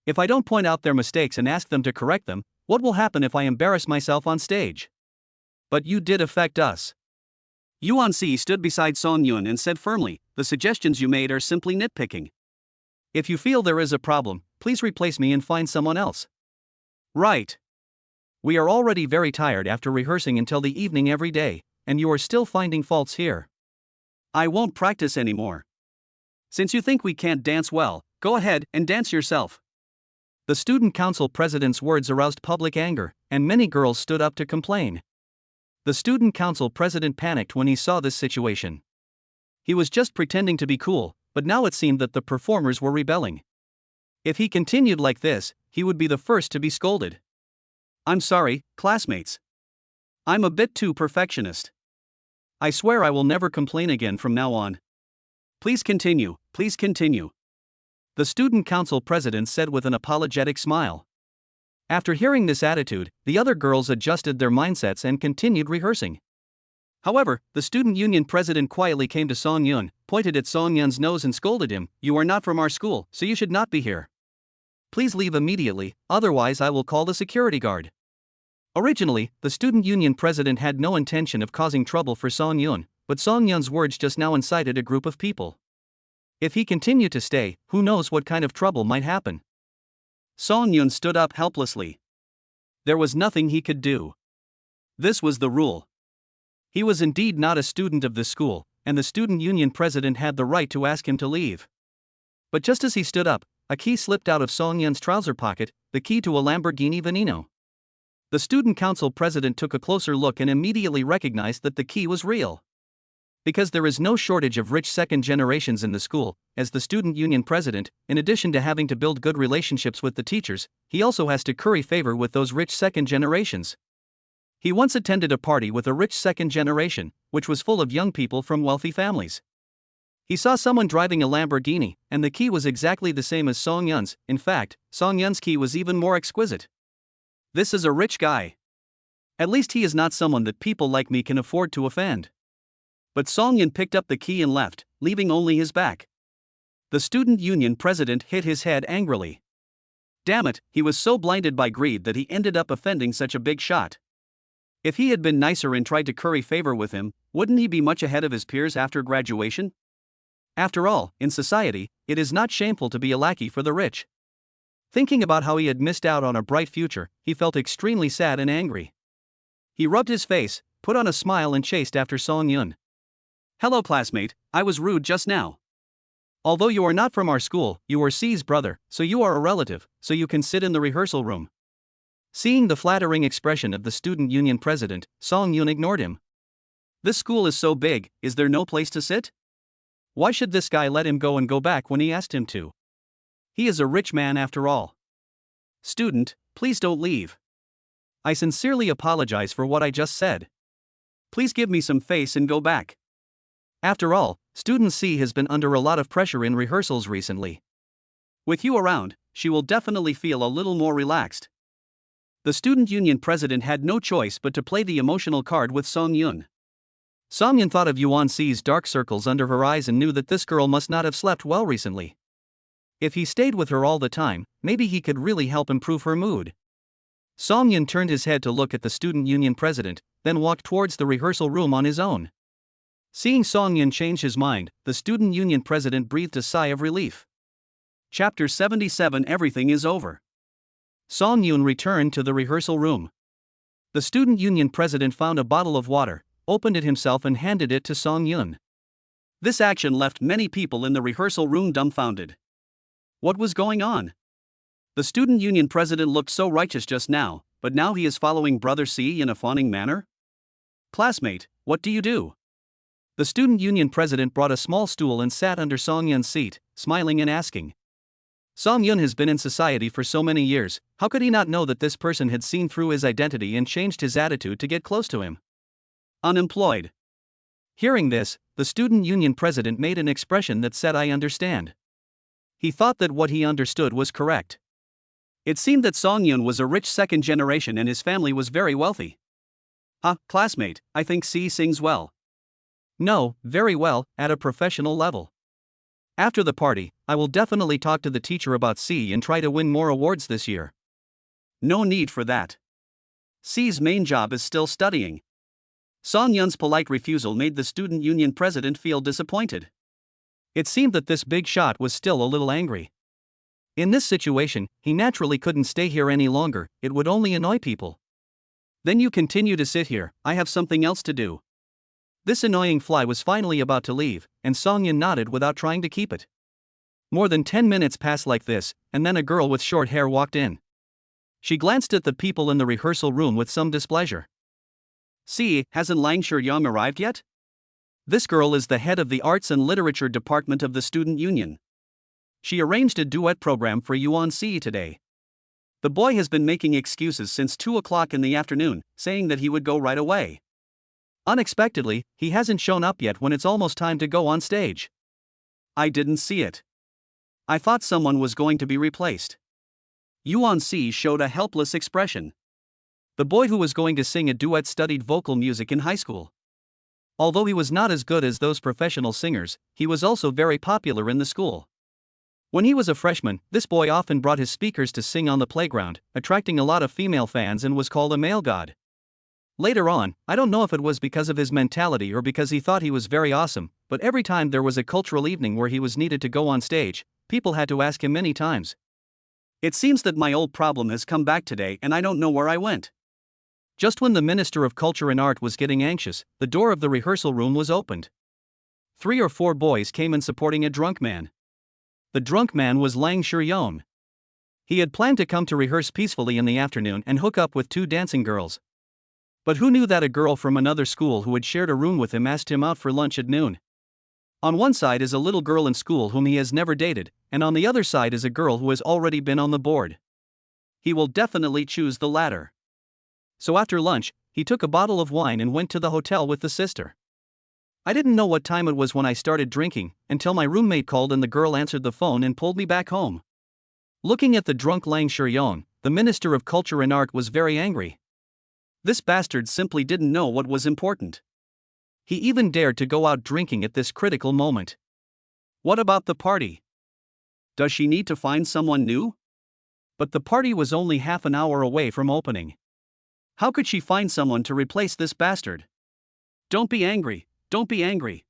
If I don't point out their mistakes and ask them to correct them, what will happen if I embarrass myself on stage? But you did affect us." Yuan Si stood beside Song Yun and said firmly, "The suggestions you made are simply nitpicking. If you feel there is a problem, please replace me and find someone else." Right. We are already very tired after rehearsing until the evening every day, and you are still finding faults here. I won't practice anymore. Since you think we can't dance well, go ahead and dance yourself. The student council president's words aroused public anger, and many girls stood up to complain. The student council president panicked when he saw this situation. He was just pretending to be cool, but now it seemed that the performers were rebelling. If he continued like this, he would be the first to be scolded. I'm sorry, classmates. I'm a bit too perfectionist. I swear I will never complain again from now on. Please continue, please continue. The student council president said with an apologetic smile. After hearing this attitude, the other girls adjusted their mindsets and continued rehearsing. However, the student union president quietly came to Song Yun, pointed at Song Yun's nose and scolded him, "You are not from our school, so you should not be here. Please leave immediately, otherwise I will call the security guard." Originally, the student union president had no intention of causing trouble for Song Yun, but Song Yun's words just now incited a group of people. If he continued to stay, who knows what kind of trouble might happen. Song Yun stood up helplessly. There was nothing he could do. This was the rule. He was indeed not a student of this school, and the student union president had the right to ask him to leave. But just as he stood up, a key slipped out of Song Yun's trouser pocket, the key to a Lamborghini Veneno. The student council president took a closer look and immediately recognized that the key was real. Because there is no shortage of rich second generations in the school, as the student union president, in addition to having to build good relationships with the teachers, he also has to curry favor with those rich second generations. He once attended a party with a rich second generation, which was full of young people from wealthy families. He saw someone driving a Lamborghini, and the key was exactly the same as Song Yun's. In fact, Song Yun's key was even more exquisite. This is a rich guy. At least he is not someone that people like me can afford to offend. But Song Yun picked up the key and left, leaving only his back. The student union president hit his head angrily. Damn it, he was so blinded by greed that he ended up offending such a big shot. If he had been nicer and tried to curry favor with him, wouldn't he be much ahead of his peers after graduation? After all, in society, it is not shameful to be a lackey for the rich. Thinking about how he had missed out on a bright future, he felt extremely sad and angry. He rubbed his face, put on a smile and chased after Song Yun. Hello classmate, I was rude just now. Although you are not from our school, you are C's brother, so you are a relative, so you can sit in the rehearsal room. Seeing the flattering expression of the student union president, Song Yun ignored him. This school is so big, is there no place to sit? Why should this guy let him go and go back when he asked him to? He is a rich man after all. Student, please don't leave. I sincerely apologize for what I just said. Please give me some face and go back. After all, student C has been under a lot of pressure in rehearsals recently. With you around, she will definitely feel a little more relaxed. The student union president had no choice but to play the emotional card with Song Yun. Song Yun thought of Yuan C's dark circles under her eyes and knew that this girl must not have slept well recently. If he stayed with her all the time, maybe he could really help improve her mood. Song Yun turned his head to look at the student union president, then walked towards the rehearsal room on his own. Seeing Song Yun change his mind, the student union president breathed a sigh of relief. Chapter 77 Everything is over. Song Yun returned to the rehearsal room. The student union president found a bottle of water, opened it himself and handed it to Song Yun. This action left many people in the rehearsal room dumbfounded. What was going on? The student union president looked so righteous just now, but now he is following Brother C in a fawning manner? Classmate, what do you do? The student union president brought a small stool and sat under Song Yun's seat, smiling and asking. Song Yun has been in society for so many years, how could he not know that this person had seen through his identity and changed his attitude to get close to him? Unemployed. Hearing this, the student union president made an expression that said I understand. He thought that what he understood was correct. It seemed that Song Yun was a rich second generation and his family was very wealthy. Classmate, I think C sings well. No, very well, at a professional level. After the party, I will definitely talk to the teacher about C and try to win more awards this year. No need for that. C's main job is still studying. Song Yun's polite refusal made the student union president feel disappointed. It seemed that this big shot was still a little angry. In this situation, he naturally couldn't stay here any longer, it would only annoy people. Then you continue to sit here, I have something else to do. This annoying fly was finally about to leave, and Song Yun nodded without trying to keep it. More than 10 minutes passed like this, and then a girl with short hair walked in. She glanced at the people in the rehearsal room with some displeasure. See, hasn't Lang Shuyang arrived yet? This girl is the head of the Arts and Literature Department of the Student Union. She arranged a duet program for Yuan C today. The boy has been making excuses since 2 o'clock in the afternoon, saying that he would go right away. Unexpectedly, he hasn't shown up yet when it's almost time to go on stage. I didn't see it. I thought someone was going to be replaced. Yuan C showed a helpless expression. The boy who was going to sing a duet studied vocal music in high school. Although he was not as good as those professional singers, he was also very popular in the school. When he was a freshman, this boy often brought his speakers to sing on the playground, attracting a lot of female fans and was called a male god. Later on, I don't know if it was because of his mentality or because he thought he was very awesome, but every time there was a cultural evening where he was needed to go on stage, people had to ask him many times. It seems that my old problem has come back today and I don't know where I went. Just when the Minister of Culture and Art was getting anxious, the door of the rehearsal room was opened. 3 or 4 boys came in supporting a drunk man. The drunk man was Lang Shuyang. He had planned to come to rehearse peacefully in the afternoon and hook up with 2 dancing girls. But who knew that a girl from another school who had shared a room with him asked him out for lunch at noon? On one side is a little girl in school whom he has never dated, and on the other side is a girl who has already been on the board. He will definitely choose the latter. So after lunch, he took a bottle of wine and went to the hotel with the sister. I didn't know what time it was when I started drinking, until my roommate called and the girl answered the phone and pulled me back home. Looking at the drunk Lang Shuyong, the Minister of Culture and Art was very angry. This bastard simply didn't know what was important. He even dared to go out drinking at this critical moment. What about the party? Does she need to find someone new? But the party was only half an hour away from opening. How could she find someone to replace this bastard? Don't be angry, don't be angry.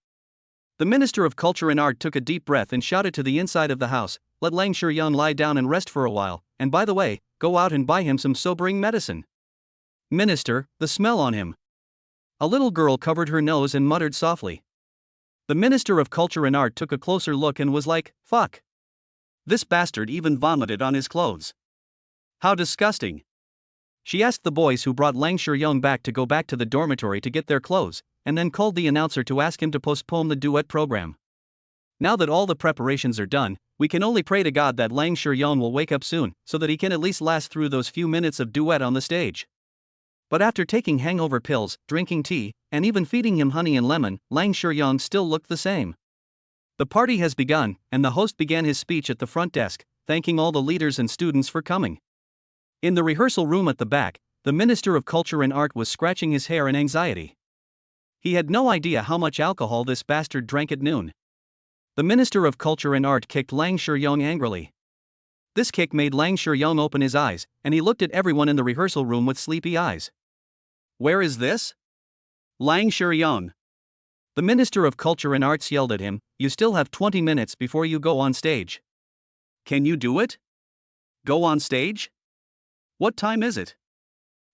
The Minister of Culture and Art took a deep breath and shouted to the inside of the house, let Lang Shuyong lie down and rest for a while, and by the way, go out and buy him some sobering medicine. Minister, the smell on him. A little girl covered her nose and muttered softly. The Minister of Culture and Art took a closer look and was like, fuck. This bastard even vomited on his clothes. How disgusting. She asked the boys who brought Lang Shuyong back to go back to the dormitory to get their clothes, and then called the announcer to ask him to postpone the duet program. Now that all the preparations are done, we can only pray to God that Lang Shuyong will wake up soon, so that he can at least last through those few minutes of duet on the stage. But after taking hangover pills, drinking tea, and even feeding him honey and lemon, Lang Shuyong still looked the same. The party has begun, and the host began his speech at the front desk, thanking all the leaders and students for coming. In the rehearsal room at the back, the Minister of Culture and Art was scratching his hair in anxiety. He had no idea how much alcohol this bastard drank at noon. The Minister of Culture and Art kicked Lang Shuyong angrily. This kick made Lang Shuyong open his eyes, and he looked at everyone in the rehearsal room with sleepy eyes. Where is this? Lang Shuyong. The Minister of Culture and Arts yelled at him, you still have 20 minutes before you go on stage. Can you do it? Go on stage? What time is it?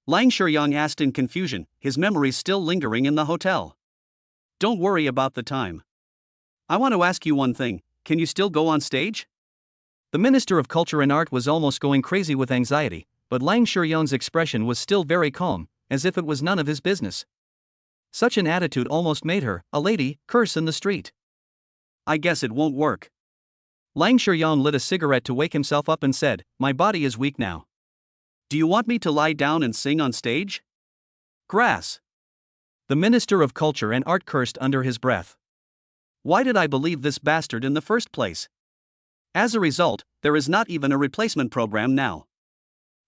Lang Shuyong asked in confusion, his memories still lingering in the hotel. Don't worry about the time. I want to ask you one thing, can you still go on stage? The Minister of Culture and Art was almost going crazy with anxiety, but Lang Shuyong's expression was still very calm, as if it was none of his business. Such an attitude almost made her, a lady, curse in the street. I guess it won't work. Lang Shuyong lit a cigarette to wake himself up and said, my body is weak now. Do you want me to lie down and sing on stage? Grass. The Minister of Culture and Art cursed under his breath. Why did I believe this bastard in the first place? As a result, there is not even a replacement program now.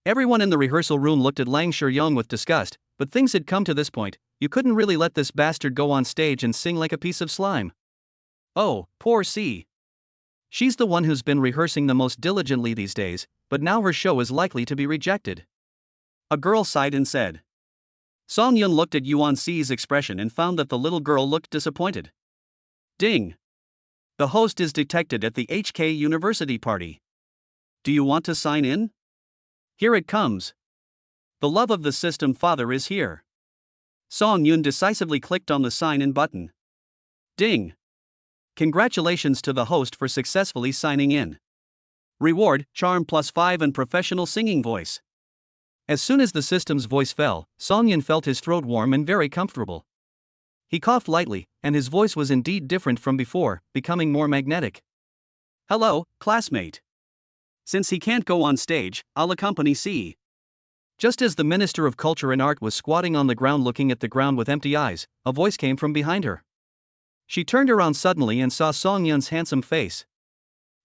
Everyone in the rehearsal room looked at Lang Shuyong with disgust, but things had come to this point, you couldn't really let this bastard go on stage and sing like a piece of slime. Oh, poor C. She's the one who's been rehearsing the most diligently these days, but now her show is likely to be rejected. A girl sighed and said. Song Yun looked at Yuan C's expression and found that the little girl looked disappointed. Ding. The host is detected at the HK University party. Do you want to sign in? Here it comes. The love of the system father is here. Song Yun decisively clicked on the sign in button. Ding. Congratulations to the host for successfully signing in. Reward, charm +5 and professional singing voice. As soon as the system's voice fell, Song Yun felt his throat warm and very comfortable. He coughed lightly, and his voice was indeed different from before, becoming more magnetic. Hello, classmate. Since he can't go on stage, I'll accompany C. Just as the Minister of Culture and Art was squatting on the ground looking at the ground with empty eyes, a voice came from behind her. She turned around suddenly and saw Song Yun's handsome face.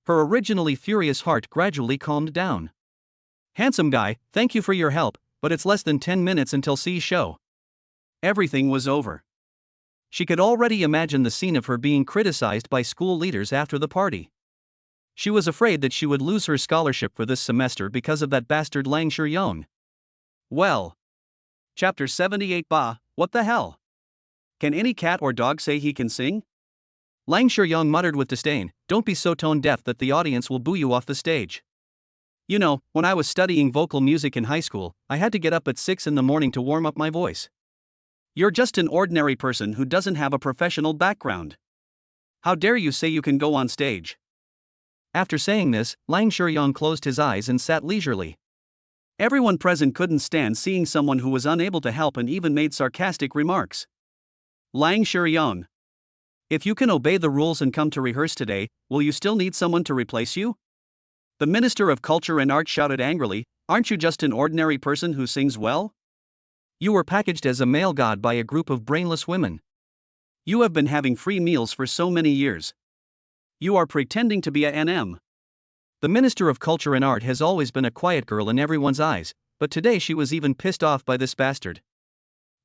Her originally furious heart gradually calmed down. Handsome guy, thank you for your help, but it's less than 10 minutes until C's show. Everything was over. She could already imagine the scene of her being criticized by school leaders after the party. She was afraid that she would lose her scholarship for this semester because of that bastard Lang Shuyong. Well. Chapter 78 Bah, what the hell? Can any cat or dog say he can sing? Lang Shuyong muttered with disdain, don't be so tone deaf that the audience will boo you off the stage. You know, when I was studying vocal music in high school, I had to get up at 6 in the morning to warm up my voice. You're just an ordinary person who doesn't have a professional background. How dare you say you can go on stage? After saying this, Lang Shuyong closed his eyes and sat leisurely. Everyone present couldn't stand seeing someone who was unable to help and even made sarcastic remarks. Lang Shuyong. If you can obey the rules and come to rehearse today, will you still need someone to replace you? The Minister of Culture and Art shouted angrily, aren't you just an ordinary person who sings well? You were packaged as a male god by a group of brainless women. You have been having free meals for so many years. You are pretending to be a NM. The Minister of Culture and Art has always been a quiet girl in everyone's eyes, but today she was even pissed off by this bastard.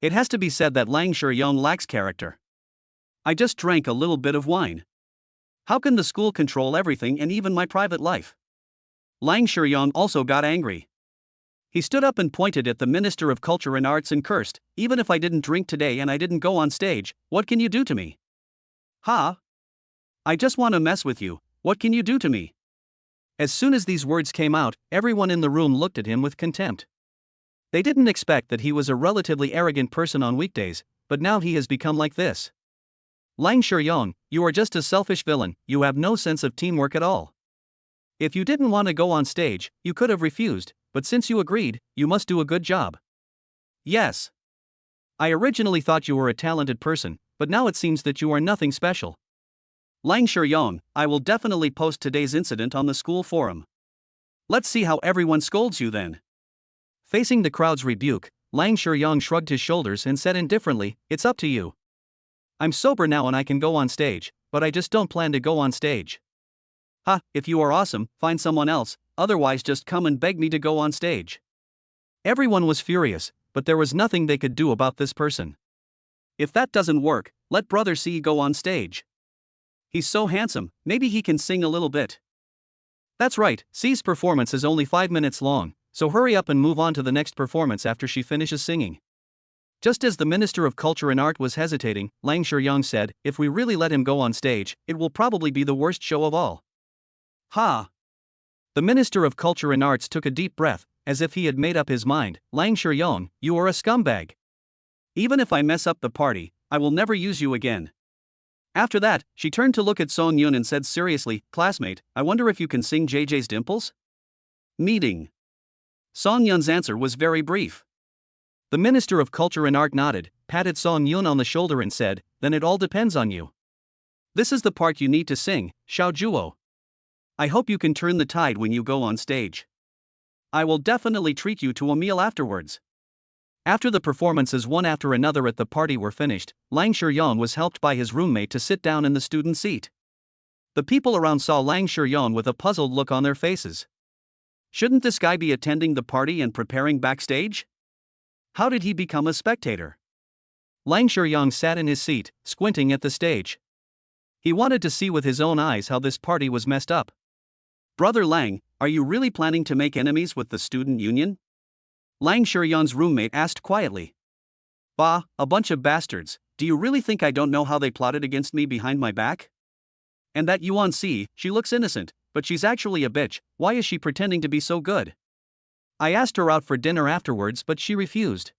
It has to be said that Lang Shuryong lacks character. I just drank a little bit of wine. How can the school control everything and even my private life? Lang Shuryong also got angry. He stood up and pointed at the Minister of Culture and Arts and cursed, "Even if I didn't drink today and I didn't go on stage, what can you do to me? Ha! I just want to mess with you, what can you do to me?" As soon as these words came out, everyone in the room looked at him with contempt. They didn't expect that he was a relatively arrogant person on weekdays, but now he has become like this. Lang Shuryong, you are just a selfish villain, you have no sense of teamwork at all. If you didn't want to go on stage, you could have refused, but since you agreed, you must do a good job. Yes. I originally thought you were a talented person, but now it seems that you are nothing special. Lang Shuryong, I will definitely post today's incident on the school forum. Let's see how everyone scolds you then. Facing the crowd's rebuke, Lang Shuryong shrugged his shoulders and said indifferently, "It's up to you. I'm sober now and I can go on stage, but I just don't plan to go on stage." Ha, if you are awesome, find someone else, otherwise just come and beg me to go on stage. Everyone was furious, but there was nothing they could do about this person. If that doesn't work, let Brother C go on stage. He's so handsome, maybe he can sing a little bit. That's right, C's performance is only 5 minutes long, so hurry up and move on to the next performance after she finishes singing. Just as the Minister of Culture and Art was hesitating, Lang Shuryong said, "If we really let him go on stage, it will probably be the worst show of all." Ha! The Minister of Culture and Arts took a deep breath, as if he had made up his mind. "Lang Shuryong, you are a scumbag. Even if I mess up the party, I will never use you again." After that, she turned to look at Song Yun and said seriously, "Classmate, I wonder if you can sing JJ's Dimples?" Meeting. Song Yun's answer was very brief. The Minister of Culture and Art nodded, patted Song Yun on the shoulder and said, "Then it all depends on you. This is the part you need to sing, Xiao Juo. I hope you can turn the tide when you go on stage. I will definitely treat you to a meal afterwards." After the performances one after another at the party were finished, Lang Shuryong was helped by his roommate to sit down in the student seat. The people around saw Lang Shuryong with a puzzled look on their faces. Shouldn't this guy be attending the party and preparing backstage? How did he become a spectator? Lang Shuryong sat in his seat, squinting at the stage. He wanted to see with his own eyes how this party was messed up. "Brother Lang, are you really planning to make enemies with the student union?" Lang Shuryong's roommate asked quietly. "Bah, a bunch of bastards, do you really think I don't know how they plotted against me behind my back? And that Yuan Si, she looks innocent, but she's actually a bitch, why is she pretending to be so good? I asked her out for dinner afterwards but she refused.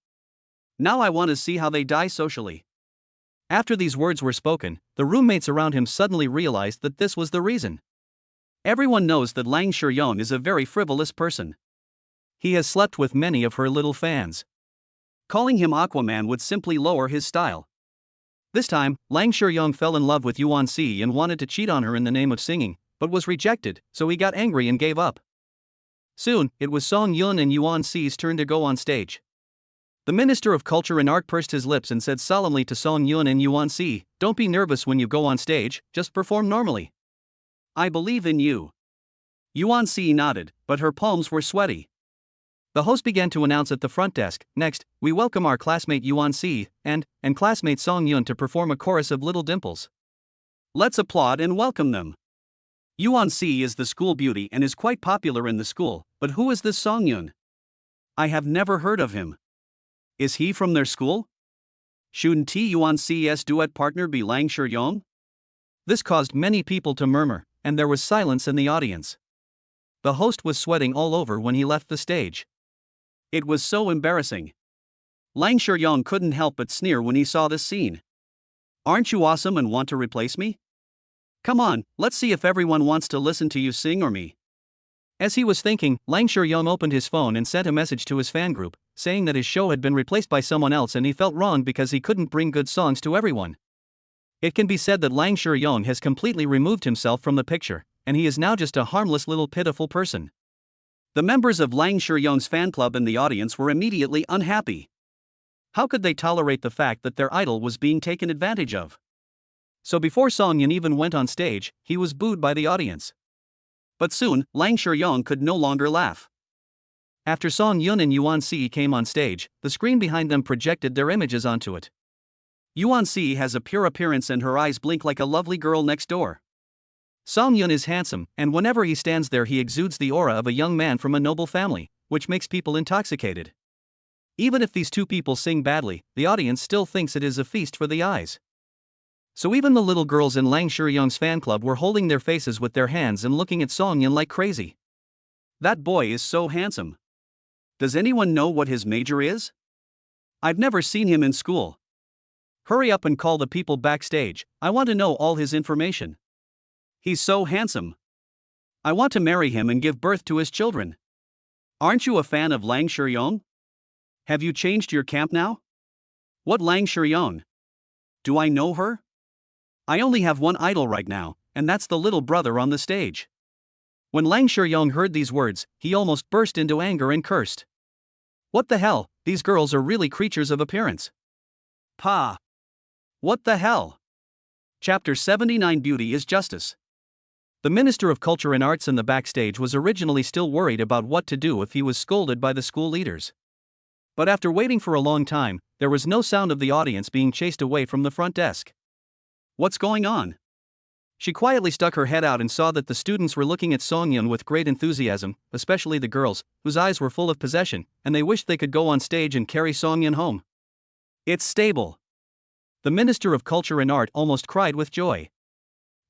Now I want to see how they die socially." After these words were spoken, the roommates around him suddenly realized that this was the reason. Everyone knows that Lang Shuryong is a very frivolous person. He has slept with many of her little fans. Calling him Aquaman would simply lower his style. This time, Lang Shuryong fell in love with Yuan Si and wanted to cheat on her in the name of singing, but was rejected, so he got angry and gave up. Soon, it was Song Yun and Yuan Si's turn to go on stage. The Minister of Culture and Art pursed his lips and said solemnly to Song Yun and Yuan Si, "Don't be nervous when you go on stage, just perform normally. I believe in you." Yuan Si nodded, but her palms were sweaty. The host began to announce at the front desk, "Next, we welcome our classmate Yuan Si and classmate Song Yun to perform a chorus of Little Dimples. Let's applaud and welcome them." Yuan Si is the school beauty and is quite popular in the school, but who is this Song Yun? I have never heard of him. Is he from their school? Shouldn't Yuan Si's duet partner be Lang Shuryong? This caused many people to murmur, and there was silence in the audience. The host was sweating all over when he left the stage. It was so embarrassing. Lang Shuryong couldn't help but sneer when he saw this scene. "Aren't you awesome and want to replace me? Come on, let's see if everyone wants to listen to you sing or me." As he was thinking, Lang Shuryong opened his phone and sent a message to his fan group, saying that his show had been replaced by someone else and he felt wrong because he couldn't bring good songs to everyone. It can be said that Lang Shuryong has completely removed himself from the picture, and he is now just a harmless little pitiful person. The members of Lang Shuryong's fan club in the audience were immediately unhappy. How could they tolerate the fact that their idol was being taken advantage of? So before Song Yun even went on stage, he was booed by the audience. But soon, Lang Shuryong could no longer laugh. After Song Yun and Yuan Si came on stage, the screen behind them projected their images onto it. Yuan Si has a pure appearance and her eyes blink like a lovely girl next door. Song Yun is handsome, and whenever he stands there he exudes the aura of a young man from a noble family, which makes people intoxicated. Even if these two people sing badly, the audience still thinks it is a feast for the eyes. So even the little girls in Lang Shuryong's fan club were holding their faces with their hands and looking at Song Yun like crazy. That boy is so handsome. Does anyone know what his major is? I've never seen him in school. Hurry up and call the people backstage, I want to know all his information. He's so handsome. I want to marry him and give birth to his children. Aren't you a fan of Lang Shuryong? Have you changed your camp now? What Lang Shuryong? Do I know her? I only have one idol right now, and that's the little brother on the stage. When Lang Shuryong heard these words, he almost burst into anger and cursed. What the hell, these girls are really creatures of appearance. Pa! What the hell? Chapter 79 Beauty is Justice. The Minister of Culture and Arts in the backstage was originally still worried about what to do if he was scolded by the school leaders. But after waiting for a long time, there was no sound of the audience being chased away from the front desk. What's going on? She quietly stuck her head out and saw that the students were looking at Song Yun with great enthusiasm, especially the girls, whose eyes were full of possession, and they wished they could go on stage and carry Song Yun home. It's stable. The Minister of Culture and Art almost cried with joy.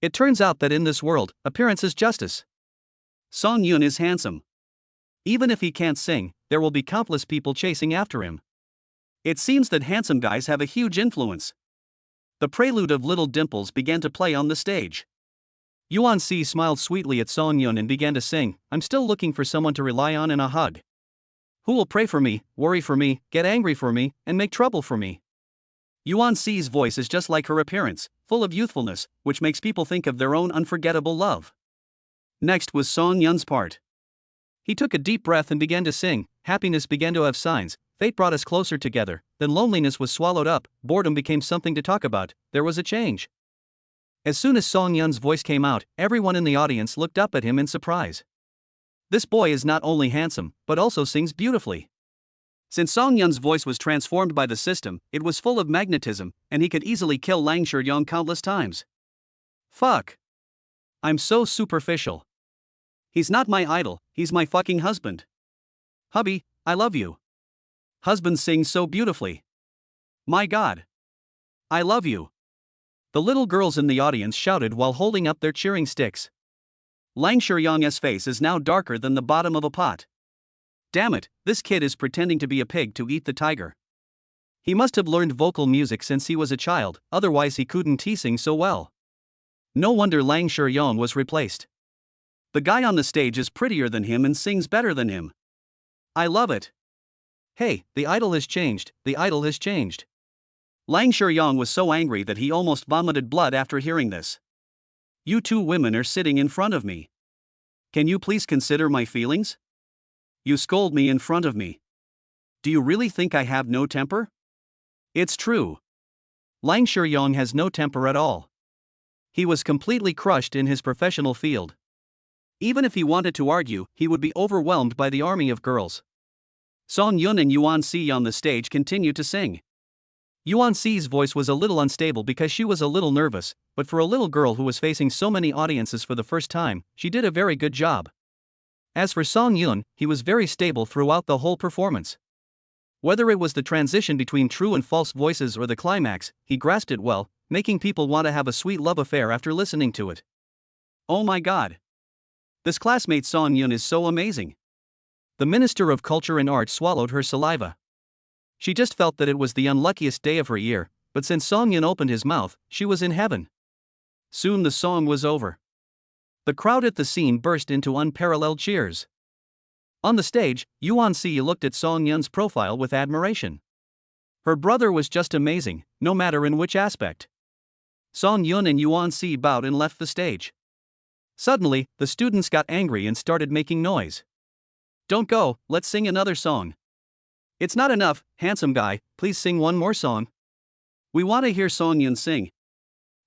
It turns out that in this world, appearance is justice. Song Yun is handsome. Even if he can't sing, there will be countless people chasing after him. It seems that handsome guys have a huge influence. The prelude of Little Dimples began to play on the stage. Yuan Si smiled sweetly at Song Yun and began to sing, I'm still looking for someone to rely on and a hug. Who will pray for me, worry for me, get angry for me, and make trouble for me? Yuan Si's voice is just like her appearance, full of youthfulness, which makes people think of their own unforgettable love. Next was Song Yun's part. He took a deep breath and began to sing, happiness began to have signs, fate brought us closer together, then loneliness was swallowed up, boredom became something to talk about, there was a change. As soon as Song Yun's voice came out, everyone in the audience looked up at him in surprise. This boy is not only handsome, but also sings beautifully. Since Song Yun's voice was transformed by the system, it was full of magnetism, and he could easily kill Lang Shuryong countless times. Fuck. I'm so superficial. He's not my idol, he's my fucking husband. Hubby, I love you. Husband sings so beautifully. My God. I love you. The little girls in the audience shouted while holding up their cheering sticks. Lang Shuryong's face is now darker than the bottom of a pot. Damn it, this kid is pretending to be a pig to eat the tiger. He must have learned vocal music since he was a child, otherwise he couldn't sing so well. No wonder Lang Shuryong was replaced. The guy on the stage is prettier than him and sings better than him. I love it. Hey, the idol has changed, the idol has changed. Lang Shuryong was so angry that he almost vomited blood after hearing this. You two women are sitting in front of me. Can you please consider my feelings? You scold me in front of me. Do you really think I have no temper? It's true. Lang Shuryong has no temper at all. He was completely crushed in his professional field. Even if he wanted to argue, he would be overwhelmed by the army of girls. Song Yun and Yuan Si on the stage continued to sing. Yuan Si's voice was a little unstable because she was a little nervous, but for a little girl who was facing so many audiences for the first time, she did a very good job. As for Song Yun, he was very stable throughout the whole performance. Whether it was the transition between true and false voices or the climax, he grasped it well, making people want to have a sweet love affair after listening to it. Oh my God. This classmate Song Yun is so amazing. The Minister of Culture and Art swallowed her saliva. She just felt that it was the unluckiest day of her year, but since Song Yun opened his mouth, she was in heaven. Soon the song was over. The crowd at the scene burst into unparalleled cheers. On the stage, Yuan Si looked at Song Yun's profile with admiration. Her brother was just amazing, no matter in which aspect. Song Yun and Yuan Si bowed and left the stage. Suddenly, the students got angry and started making noise. Don't go, let's sing another song. It's not enough, handsome guy, please sing one more song. We want to hear Song Yun sing.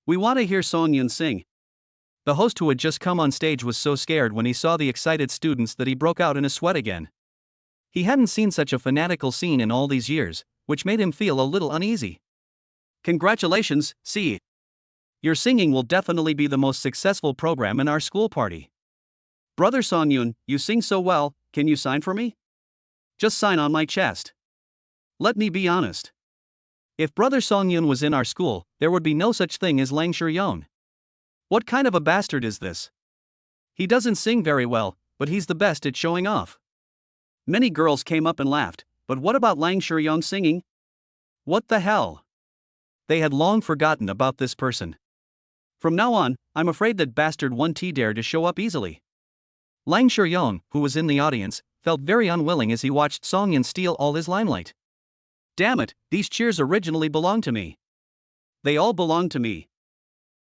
We want to hear Song Yun sing. The host who had just come on stage was so scared when he saw the excited students that he broke out in a sweat again. He hadn't seen such a fanatical scene in all these years, which made him feel a little uneasy. Congratulations, C. Your singing will definitely be the most successful program in our school party. Brother Song Yun, you sing so well, can you sign for me? Just sign on my chest. Let me be honest. If Brother Song Yun was in our school, there would be no such thing as Lang Shuyong. What kind of a bastard is this? He doesn't sing very well, but he's the best at showing off. Many girls came up and laughed, but what about Lang Shuyong singing? What the hell? They had long forgotten about this person. From now on, I'm afraid that bastard won't dare to show up easily. Lang Shuyong, who was in the audience, felt very unwilling as he watched Song Yun steal all his limelight. Damn it, these cheers originally belonged to me. They all belonged to me.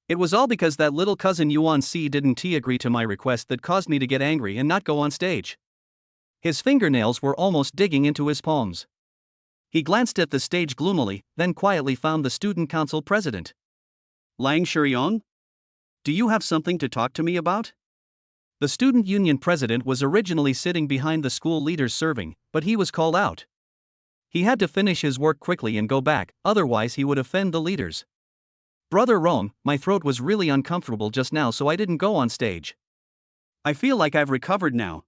It was all because that little cousin Yuan C didn't agree to my request that caused me to get angry and not go on stage. His fingernails were almost digging into his palms. He glanced at the stage gloomily, then quietly found the student council president. Lang Shuyong? Do you have something to talk to me about? The student union president was originally sitting behind the school leaders serving, but he was called out. He had to finish his work quickly and go back, otherwise he would offend the leaders. Brother Rome, my throat was really uncomfortable just now, so I didn't go on stage. I feel like I've recovered now.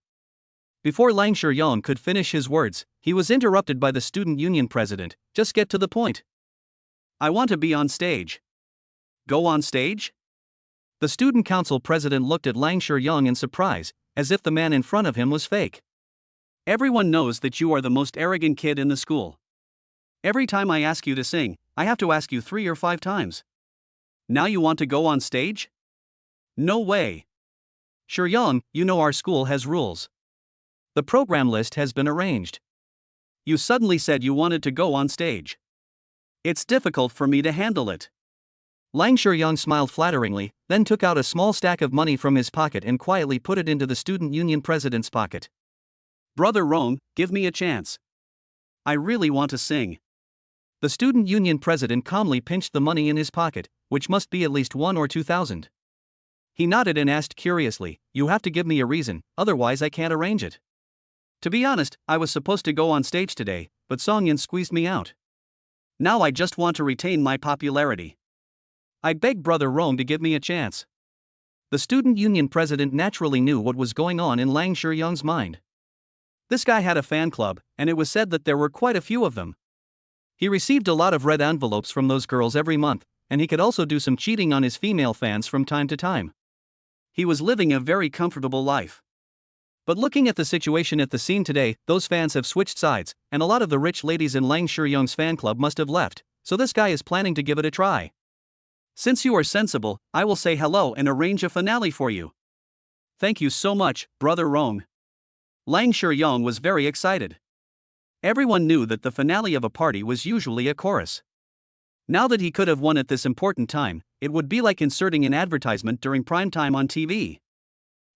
Before Lang Shuyong could finish his words, he was interrupted by the student union president. Just get to the point. I want to be on stage. Go on stage? The student council president looked at Lang Shuyong in surprise, as if the man in front of him was fake. Everyone knows that you are the most arrogant kid in the school. Every time I ask you to sing, I have to ask you 3 or 5 times. Now you want to go on stage? No way. Shuyong, you know our school has rules. The program list has been arranged. You suddenly said you wanted to go on stage. It's difficult for me to handle it. Lang Shuyong smiled flatteringly, then took out a small stack of money from his pocket and quietly put it into the student union president's pocket. Brother Rome, give me a chance. I really want to sing. The student union president calmly pinched the money in his pocket, which must be at least 1 or 2,000. He nodded and asked curiously, you have to give me a reason, otherwise I can't arrange it. To be honest, I was supposed to go on stage today, but Song Yun squeezed me out. Now I just want to retain my popularity. I beg Brother Rome to give me a chance. The student union president naturally knew what was going on in Lang Shuyong's mind. This guy had a fan club, and it was said that there were quite a few of them. He received a lot of red envelopes from those girls every month, and he could also do some cheating on his female fans from time to time. He was living a very comfortable life. But looking at the situation at the scene today, those fans have switched sides, and a lot of the rich ladies in Lang Shuyong's fan club must have left, so this guy is planning to give it a try. Since you are sensible, I will say hello and arrange a finale for you. Thank you so much, Brother Rome. Lang Shuyong was very excited. Everyone knew that the finale of a party was usually a chorus. Now that he could have won at this important time, it would be like inserting an advertisement during prime time on TV.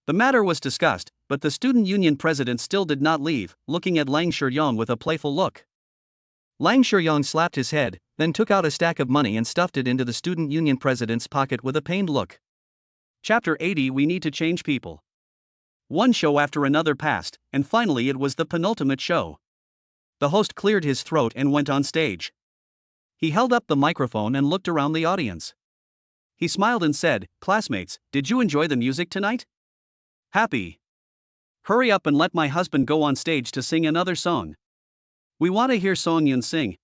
The matter was discussed, but the student union president still did not leave, looking at Lang Shuyong with a playful look. Lang Shuyong slapped his head, then took out a stack of money and stuffed it into the student union president's pocket with a pained look. Chapter 80. We need to change people. One show after another passed, and finally it was the penultimate show. The host cleared his throat and went on stage. He held up the microphone and looked around the audience. He smiled and said, classmates, did you enjoy the music tonight? Happy. Hurry up and let my husband go on stage to sing another song. We want to hear Song Yun sing.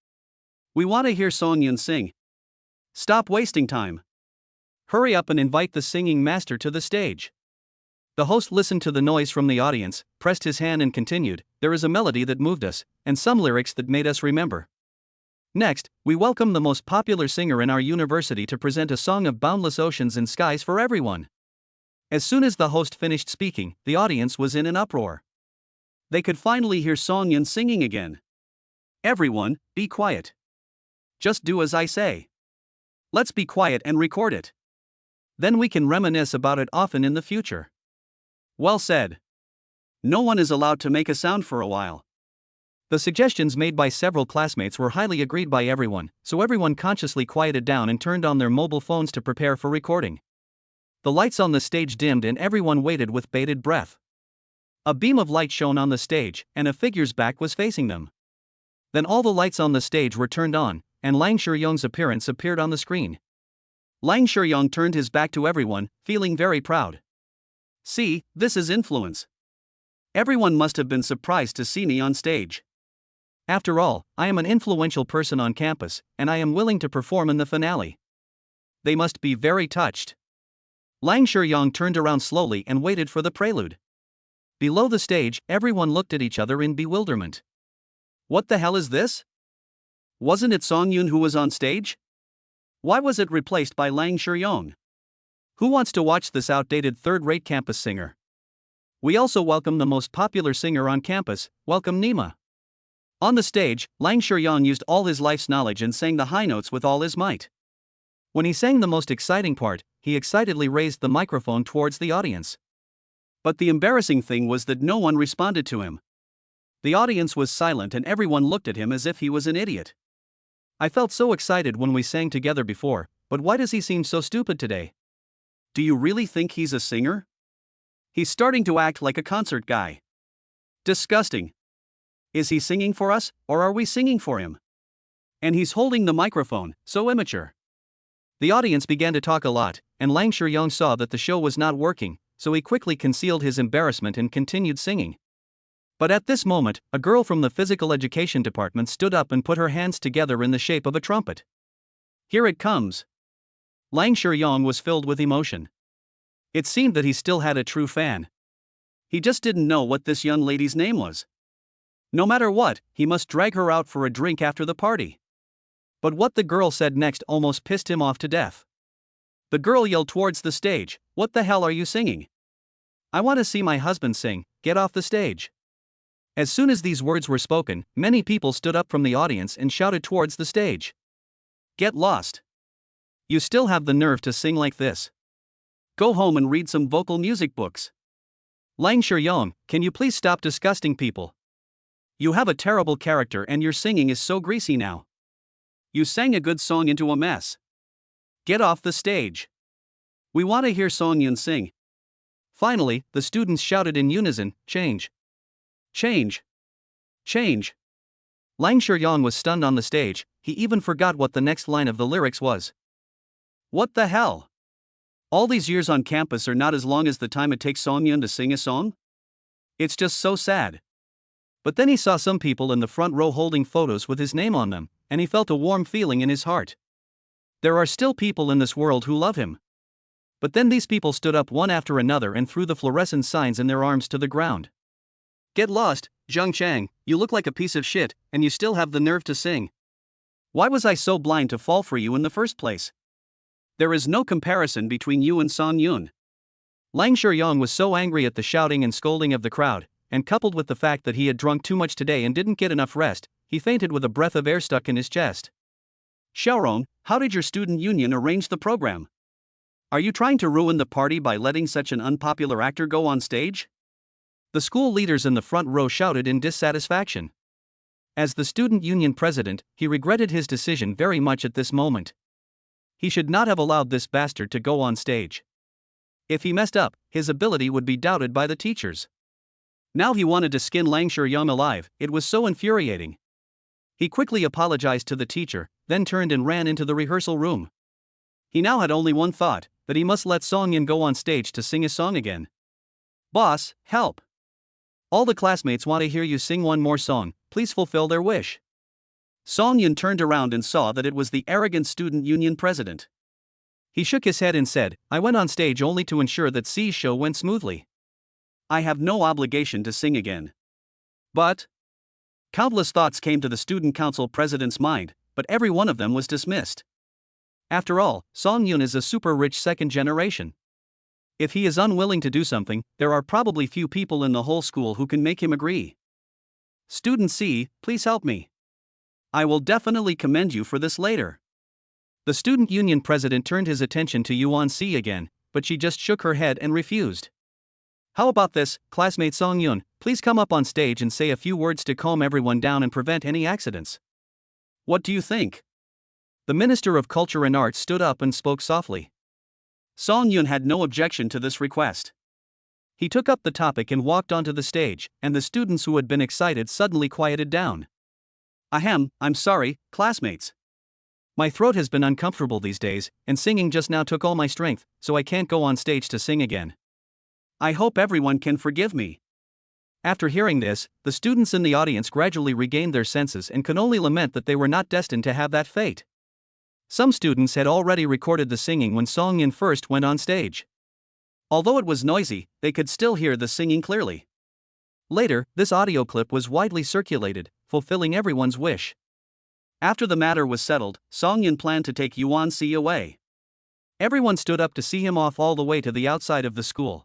We want to hear Song Yun sing. Stop wasting time. Hurry up and invite the singing master to the stage. The host listened to the noise from the audience, pressed his hand and continued, there is a melody that moved us, and some lyrics that made us remember. Next, we welcome the most popular singer in our university to present a song of boundless oceans and skies for everyone. As soon as the host finished speaking, the audience was in an uproar. They could finally hear Song Yun singing again. Everyone, be quiet. Just do as I say. Let's be quiet and record it. Then we can reminisce about it often in the future. Well said. No one is allowed to make a sound for a while. The suggestions made by several classmates were highly agreed by everyone, so everyone consciously quieted down and turned on their mobile phones to prepare for recording. The lights on the stage dimmed and everyone waited with bated breath. A beam of light shone on the stage, and a figure's back was facing them. Then all the lights on the stage were turned on, and Lang Shuryong's appearance appeared on the screen. Lang Shuryong turned his back to everyone, feeling very proud. See, this is influence. Everyone must have been surprised to see me on stage. After all, I am an influential person on campus, and I am willing to perform in the finale. They must be very touched. Lang Shuryong turned around slowly and waited for the prelude. Below the stage, everyone looked at each other in bewilderment. What the hell is this? Wasn't it Song Yun who was on stage? Why was it replaced by Lang Shuryong? Who wants to watch this outdated third-rate campus singer? We also welcome the most popular singer on campus, welcome Nima. On the stage, Lang Shuryong used all his life's knowledge and sang the high notes with all his might. When he sang the most exciting part, he excitedly raised the microphone towards the audience. But the embarrassing thing was that no one responded to him. The audience was silent and everyone looked at him as if he was an idiot. I felt so excited when we sang together before, but why does he seem so stupid today? Do you really think he's a singer? He's starting to act like a concert guy. Disgusting. Is he singing for us, or are we singing for him? And he's holding the microphone, so immature. The audience began to talk a lot, and Lang Shuryong saw that the show was not working, so he quickly concealed his embarrassment and continued singing. But at this moment, a girl from the physical education department stood up and put her hands together in the shape of a trumpet. Here it comes. Lang Shuryong was filled with emotion. It seemed that he still had a true fan. He just didn't know what this young lady's name was. No matter what, he must drag her out for a drink after the party. But what the girl said next almost pissed him off to death. The girl yelled towards the stage, "What the hell are you singing? I want to see my husband sing, get off the stage." As soon as these words were spoken, many people stood up from the audience and shouted towards the stage. Get lost. You still have the nerve to sing like this. Go home and read some vocal music books. Lang Shuryong, can you please stop disgusting people? You have a terrible character and your singing is so greasy now. You sang a good song into a mess. Get off the stage. We want to hear Song Yun sing. Finally, the students shouted in unison, change. Change. Change. Lang Shuryong was stunned on the stage, he even forgot what the next line of the lyrics was. What the hell? All these years on campus are not as long as the time it takes Song Yun to sing a song? It's just so sad. But then he saw some people in the front row holding photos with his name on them, and he felt a warm feeling in his heart. There are still people in this world who love him. But then these people stood up one after another and threw the fluorescent signs in their arms to the ground. Get lost, Zheng Chang, you look like a piece of shit, and you still have the nerve to sing. Why was I so blind to fall for you in the first place? There is no comparison between you and Song Yun. Lang Shuryong was so angry at the shouting and scolding of the crowd, and coupled with the fact that he had drunk too much today and didn't get enough rest, he fainted with a breath of air stuck in his chest. Xiaorong, how did your student union arrange the program? Are you trying to ruin the party by letting such an unpopular actor go on stage? The school leaders in the front row shouted in dissatisfaction. As the student union president, he regretted his decision very much at this moment. He should not have allowed this bastard to go on stage. If he messed up, his ability would be doubted by the teachers. Now he wanted to skin Lang Shuryong alive, it was so infuriating. He quickly apologized to the teacher, then turned and ran into the rehearsal room. He now had only one thought, that he must let Song Yun go on stage to sing his song again. Boss, help! All the classmates want to hear you sing one more song, please fulfill their wish. Song Yun turned around and saw that it was the arrogant student union president. He shook his head and said, I went on stage only to ensure that C's show went smoothly. I have no obligation to sing again. But countless thoughts came to the student council president's mind, but every one of them was dismissed. After all, Song Yun is a super rich second generation. If he is unwilling to do something, there are probably few people in the whole school who can make him agree. Student C, please help me. I will definitely commend you for this later. The student union president turned his attention to Yuan C again, but she just shook her head and refused. How about this, classmate Song Yun, please come up on stage and say a few words to calm everyone down and prevent any accidents. What do you think? The Minister of Culture and Arts stood up and spoke softly. Song Yun had no objection to this request. He took up the topic and walked onto the stage, and the students who had been excited suddenly quieted down. Ahem, I'm sorry, classmates. My throat has been uncomfortable these days, and singing just now took all my strength, so I can't go on stage to sing again. I hope everyone can forgive me. After hearing this, the students in the audience gradually regained their senses and could only lament that they were not destined to have that fate. Some students had already recorded the singing when Song Yun first went on stage. Although it was noisy, they could still hear the singing clearly. Later, this audio clip was widely circulated, fulfilling everyone's wish. After the matter was settled, Song Yun planned to take Yuan Si away. Everyone stood up to see him off all the way to the outside of the school.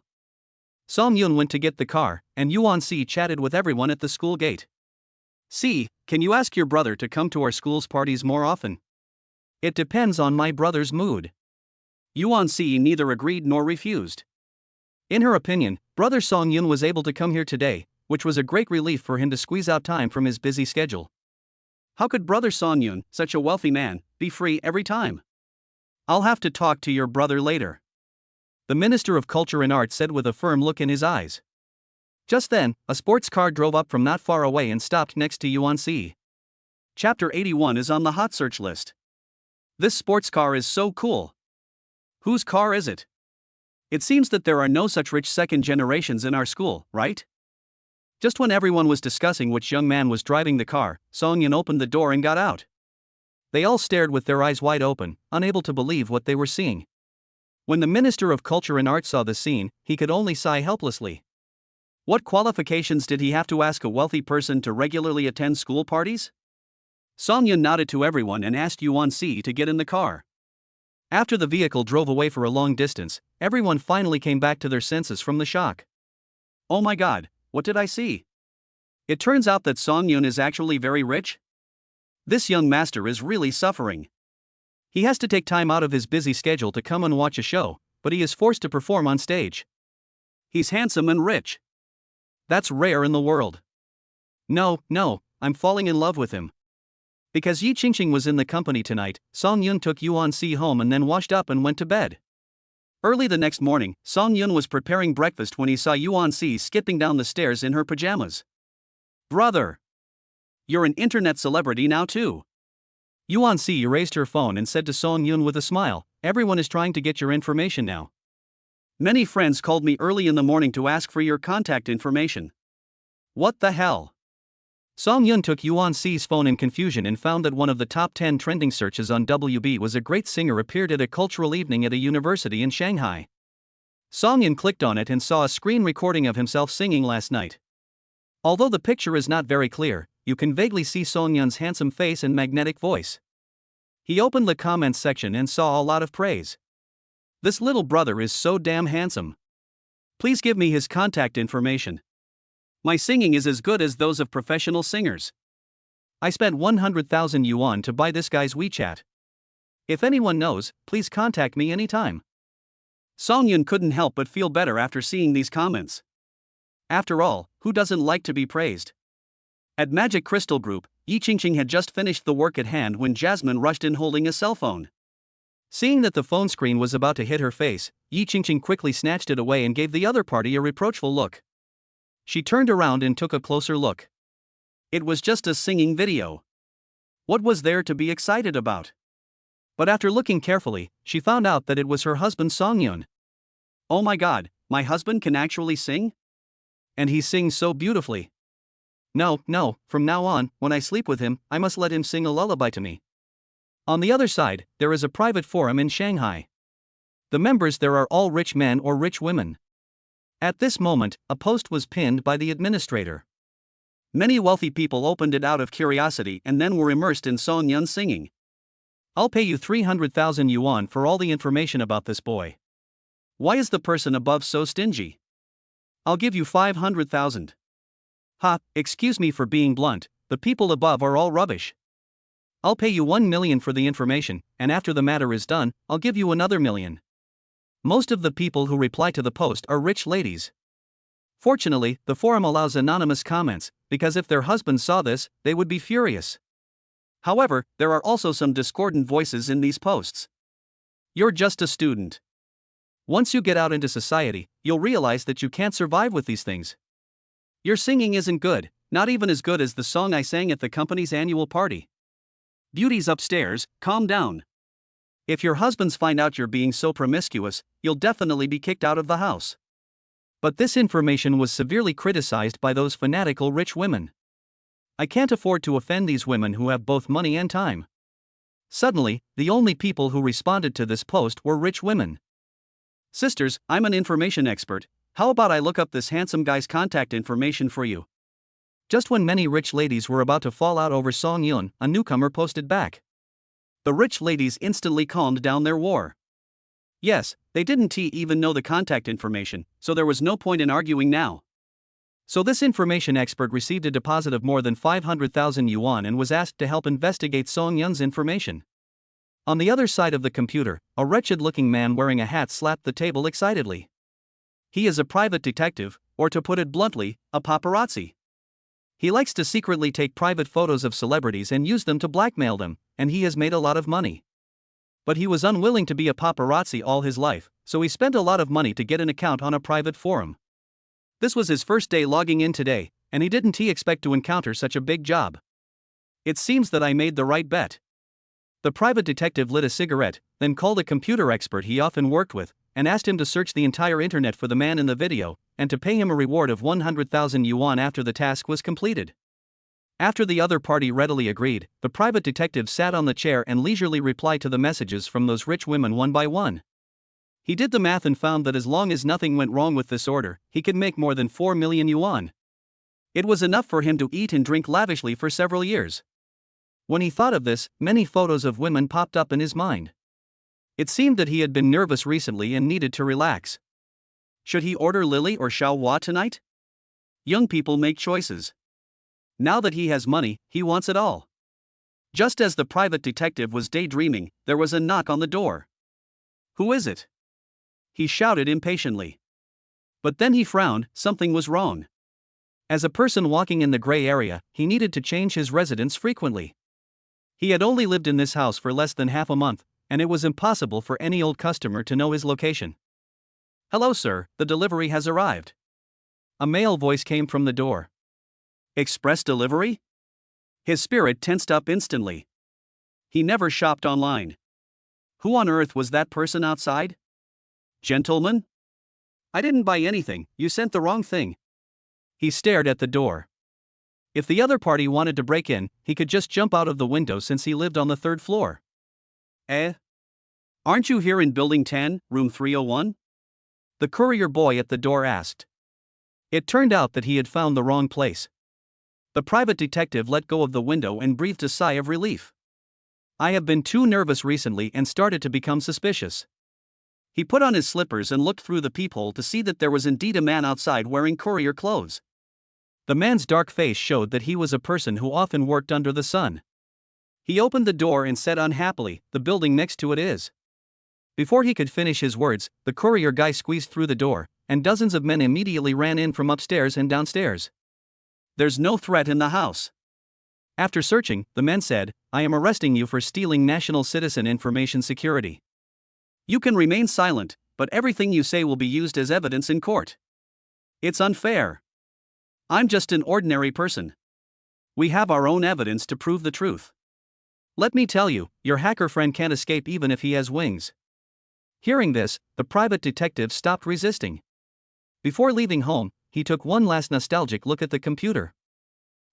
Song Yun went to get the car, and Yuan Si chatted with everyone at the school gate. "Si, can you ask your brother to come to our school's parties more often?" "It depends on my brother's mood." Yuan Si neither agreed nor refused. In her opinion, brother Song Yun was able to come here today, which was a great relief for him to squeeze out time from his busy schedule. How could brother Song Yun, such a wealthy man, be free every time? "I'll have to talk to your brother later," the Minister of Culture and Arts said with a firm look in his eyes. Just then, a sports car drove up from not far away and stopped next to Yuan Si. Chapter 81 is on the hot search list. This sports car is so cool. Whose car is it? It seems that there are no such rich second generations in our school, right? Just when everyone was discussing which young man was driving the car, Song Yun opened the door and got out. They all stared with their eyes wide open, unable to believe what they were seeing. When the Minister of Culture and Arts saw the scene, he could only sigh helplessly. What qualifications did he have to ask a wealthy person to regularly attend school parties? Song Yun nodded to everyone and asked Yuan Si to get in the car. After the vehicle drove away for a long distance, everyone finally came back to their senses from the shock. Oh my god, what did I see? It turns out that Song Yun is actually very rich? This young master is really suffering. He has to take time out of his busy schedule to come and watch a show, but he is forced to perform on stage. He's handsome and rich. That's rare in the world. No, I'm falling in love with him. Because Yi Qingqing was in the company tonight, Song Yun took Yuan Si home and then washed up and went to bed. Early the next morning, Song Yun was preparing breakfast when he saw Yuan Si skipping down the stairs in her pajamas. "Brother! You're an internet celebrity now too." Yuan Si erased her phone and said to Song Yun with a smile, "Everyone is trying to get your information now. Many friends called me early in the morning to ask for your contact information." What the hell? Song Yun took Yuan Si's phone in confusion and found that one of the top 10 trending searches on WB was a great singer appeared at a cultural evening at a university in Shanghai. Song Yun clicked on it and saw a screen recording of himself singing last night. Although the picture is not very clear, you can vaguely see Song Yun's handsome face and magnetic voice. He opened the comments section and saw a lot of praise. "This little brother is so damn handsome. Please give me his contact information. My singing is as good as those of professional singers. I spent 100,000 yuan to buy this guy's WeChat. If anyone knows, please contact me anytime." Song Yun couldn't help but feel better after seeing these comments. After all, who doesn't like to be praised? At Magic Crystal Group, Yi Qingqing had just finished the work at hand when Jasmine rushed in holding a cell phone. Seeing that the phone screen was about to hit her face, Yi Qingqing quickly snatched it away and gave the other party a reproachful look. She turned around and took a closer look. It was just a singing video. What was there to be excited about? But after looking carefully, she found out that it was her husband Song Yun. Oh my god, my husband can actually sing? And he sings so beautifully. No, from now on, when I sleep with him, I must let him sing a lullaby to me. On the other side, there is a private forum in Shanghai. The members there are all rich men or rich women. At this moment, a post was pinned by the administrator. Many wealthy people opened it out of curiosity and then were immersed in Song Yun's singing. "I'll pay you 300,000 yuan for all the information about this boy. Why is the person above so stingy? I'll give you 500,000. Ha, excuse me for being blunt, the people above are all rubbish. I'll pay you 1 million for the information, and after the matter is done, I'll give you another million." Most of the people who reply to the post are rich ladies. Fortunately, the forum allows anonymous comments, because if their husbands saw this, they would be furious. However, there are also some discordant voices in these posts. You're just a student. Once you get out into society, you'll realize that you can't survive with these things. Your singing isn't good, not even as good as the song I sang at the company's annual party. Beauty's upstairs, calm down. If your husbands find out you're being so promiscuous, you'll definitely be kicked out of the house. But this information was severely criticized by those fanatical rich women. I can't afford to offend these women who have both money and time. Suddenly, the only people who responded to this post were rich women. Sisters, I'm an information expert. How about I look up this handsome guy's contact information for you? Just when many rich ladies were about to fall out over Song Yun, a newcomer posted back. The rich ladies instantly calmed down their war. Yes, they didn't even know the contact information, so there was no point in arguing now. So this information expert received a deposit of more than 500,000 yuan and was asked to help investigate Song Yun's information. On the other side of the computer, a wretched-looking man wearing a hat slapped the table excitedly. He is a private detective, or to put it bluntly, a paparazzi. He likes to secretly take private photos of celebrities and use them to blackmail them, and he has made a lot of money. But he was unwilling to be a paparazzi all his life, so he spent a lot of money to get an account on a private forum. This was his first day logging in today, and he didn't expect to encounter such a big job. It seems that I made the right bet. The private detective lit a cigarette, then called a computer expert he often worked with, and asked him to search the entire internet for the man in the video, and to pay him a reward of 100,000 yuan after the task was completed. After the other party readily agreed, the private detective sat on the chair and leisurely replied to the messages from those rich women one by one. He did the math and found that as long as nothing went wrong with this order, he could make more than 4 million yuan. It was enough for him to eat and drink lavishly for several years. When he thought of this, many photos of women popped up in his mind. It seemed that he had been nervous recently and needed to relax. Should he order Lily or Xiaohua tonight? Young people make choices. Now that he has money, he wants it all. Just as the private detective was daydreaming, there was a knock on the door. Who is it? He shouted impatiently. But then he frowned, something was wrong. As a person walking in the gray area, he needed to change his residence frequently. He had only lived in this house for less than half a month, and it was impossible for any old customer to know his location. Hello sir, the delivery has arrived. A male voice came from the door. Express delivery? His spirit tensed up instantly. He never shopped online. Who on earth was that person outside? Gentleman? I didn't buy anything, you sent the wrong thing. He stared at the door. If the other party wanted to break in, he could just jump out of the window since he lived on the third floor. Aren't you here in Building 10, room 301? The courier boy at the door asked. It turned out that he had found the wrong place. The private detective let go of the window and breathed a sigh of relief. I have been too nervous recently and started to become suspicious. He put on his slippers and looked through the peephole to see that there was indeed a man outside wearing courier clothes. The man's dark face showed that he was a person who often worked under the sun. He opened the door and said unhappily, "The building next to it is." Before he could finish his words, the courier guy squeezed through the door, and dozens of men immediately ran in from upstairs and downstairs. There's no threat in the house. After searching, the men said, I am arresting you for stealing national citizen information security. You can remain silent, but everything you say will be used as evidence in court. It's unfair. I'm just an ordinary person. We have our own evidence to prove the truth. Let me tell you, your hacker friend can't escape even if he has wings. Hearing this, the private detective stopped resisting. Before leaving home, he took one last nostalgic look at the computer.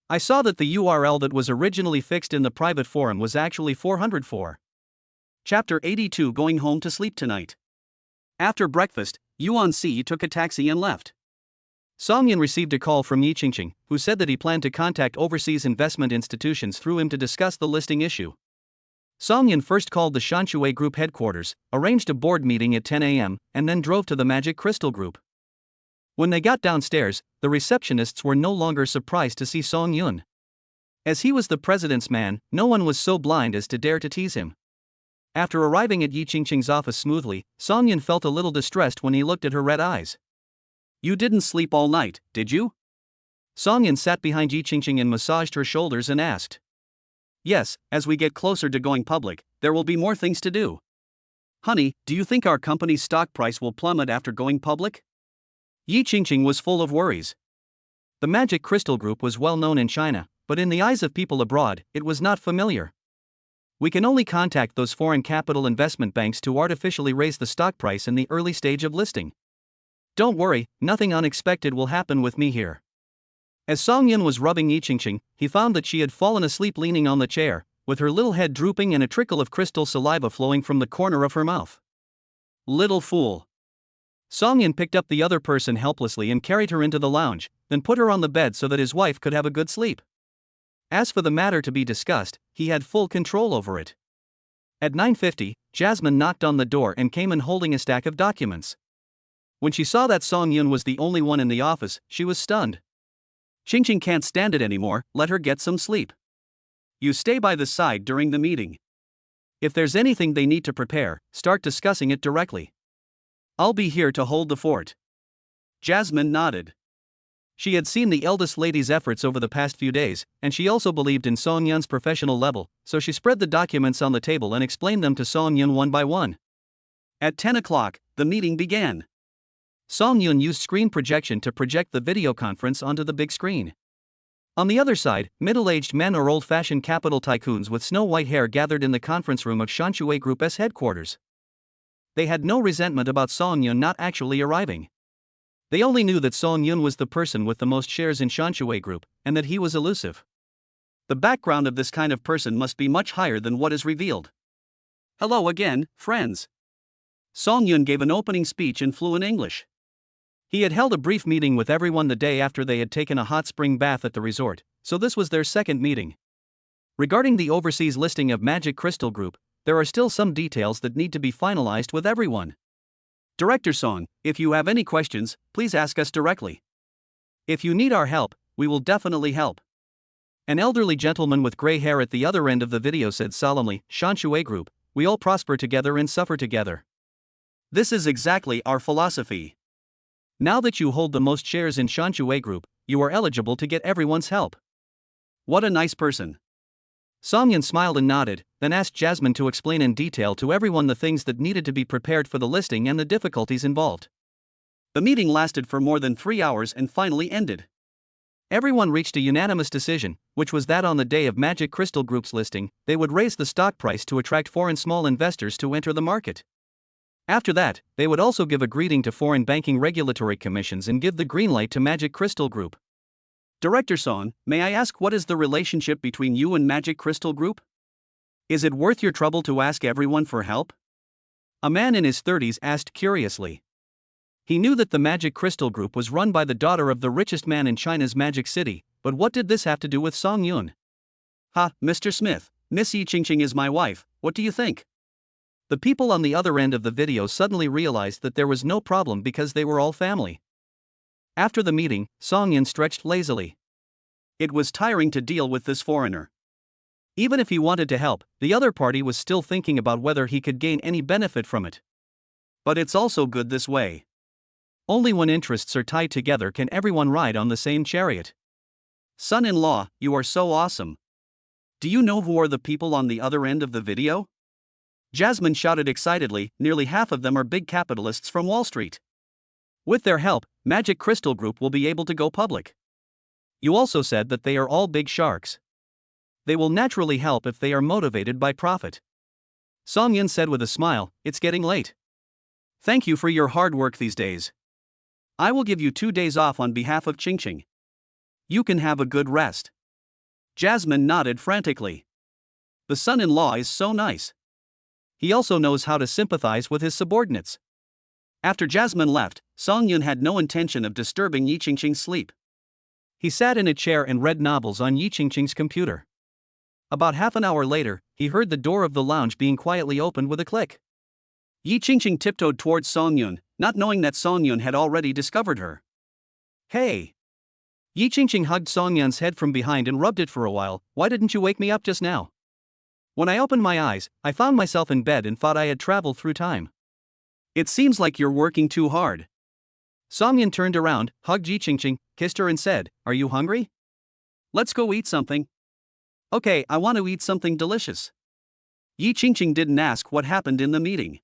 I saw that the URL that was originally fixed in the private forum was actually 404. Chapter 82 Going home to sleep tonight. After breakfast, Yuan Si took a taxi and left. Song Yin received a call from Yi Qingqing, who said that he planned to contact overseas investment institutions through him to discuss the listing issue. Song Yin first called the Shanshui Group headquarters, arranged a board meeting at 10 a.m., and then drove to the Magic Crystal Group. When they got downstairs, the receptionists were no longer surprised to see Song Yun. As he was the president's man, no one was so blind as to dare to tease him. After arriving at Yi Qingqing's office smoothly, Song Yun felt a little distressed when he looked at her red eyes. You didn't sleep all night, did you? Song Yin sat behind Yi Qingqing and massaged her shoulders and asked. Yes, as we get closer to going public, there will be more things to do. Honey, do you think our company's stock price will plummet after going public? Yi Qingqing was full of worries. The Magic Crystal Group was well known in China, but in the eyes of people abroad, it was not familiar. We can only contact those foreign capital investment banks to artificially raise the stock price in the early stage of listing. Don't worry, nothing unexpected will happen with me here. As Song Yin was rubbing Yi Qingqing, he found that she had fallen asleep leaning on the chair, with her little head drooping and a trickle of crystal saliva flowing from the corner of her mouth. Little fool. Song Yin picked up the other person helplessly and carried her into the lounge, then put her on the bed so that his wife could have a good sleep. As for the matter to be discussed, he had full control over it. At 9:50, Jasmine knocked on the door and came in holding a stack of documents. When she saw that Song Yin was the only one in the office, she was stunned. Qingqing can't stand it anymore, let her get some sleep. You stay by the side during the meeting. If there's anything they need to prepare, start discussing it directly. I'll be here to hold the fort. Jasmine nodded. She had seen the eldest lady's efforts over the past few days, and she also believed in Song Yun's professional level, so she spread the documents on the table and explained them to Song Yun one by one. At 10 o'clock, the meeting began. Song Yun used screen projection to project the video conference onto the big screen. On the other side, middle-aged men or old-fashioned capital tycoons with snow-white hair gathered in the conference room of Shanshui Group's headquarters. They had no resentment about Song Yun not actually arriving. They only knew that Song Yun was the person with the most shares in Shanshui Group, and that he was elusive. The background of this kind of person must be much higher than what is revealed. Hello again, friends. Song Yun gave an opening speech in fluent English. He had held a brief meeting with everyone the day after they had taken a hot spring bath at the resort, so this was their second meeting. Regarding the overseas listing of Magic Crystal Group, there are still some details that need to be finalized with everyone. Director Song, if you have any questions, please ask us directly. If you need our help, we will definitely help. An elderly gentleman with gray hair at the other end of the video said solemnly, Shanshui Group, we all prosper together and suffer together. This is exactly our philosophy. Now that you hold the most shares in Shanshui Group, you are eligible to get everyone's help. What a nice person. Song Yin smiled and nodded, then asked Jasmine to explain in detail to everyone the things that needed to be prepared for the listing and the difficulties involved. The meeting lasted for more than 3 hours and finally ended. Everyone reached a unanimous decision, which was that on the day of Magic Crystal Group's listing, they would raise the stock price to attract foreign small investors to enter the market. After that, they would also give a greeting to foreign banking regulatory commissions and give the green light to Magic Crystal Group. Director Song, may I ask what is the relationship between you and Magic Crystal Group? Is it worth your trouble to ask everyone for help? A man in his 30s asked curiously. He knew that the Magic Crystal Group was run by the daughter of the richest man in China's Magic City, but what did this have to do with Song Yun? Ha, Mr. Smith, Miss Yi Qingqing is my wife, what do you think? The people on the other end of the video suddenly realized that there was no problem because they were all family. After the meeting, Song Yin stretched lazily. It was tiring to deal with this foreigner. Even if he wanted to help, the other party was still thinking about whether he could gain any benefit from it. But it's also good this way. Only when interests are tied together can everyone ride on the same chariot. Son-in-law, you are so awesome. Do you know who are the people on the other end of the video? Jasmine shouted excitedly, nearly half of them are big capitalists from Wall Street. With their help, Magic Crystal Group will be able to go public. You also said that they are all big sharks. They will naturally help if they are motivated by profit. Song Yin said with a smile, it's getting late. Thank you for your hard work these days. I will give you 2 days off on behalf of Qingqing. You can have a good rest. Jasmine nodded frantically. The son-in-law is so nice. He also knows how to sympathize with his subordinates. After Jasmine left, Song Yun had no intention of disturbing Yi Qingqing's sleep. He sat in a chair and read novels on Yi Qingqing's computer. About half an hour later, he heard the door of the lounge being quietly opened with a click. Yi Qingqing tiptoed towards Song Yun, not knowing that Song Yun had already discovered her. Hey! Yi Qingqing hugged Song Yun's head from behind and rubbed it for a while. Why didn't you wake me up just now? When I opened my eyes, I found myself in bed and thought I had traveled through time. It seems like you're working too hard. Song Yin turned around, hugged Yi Qingqing, kissed her and said, "Are you hungry? Let's go eat something." "Okay, I want to eat something delicious." Yi Qingqing didn't ask what happened in the meeting.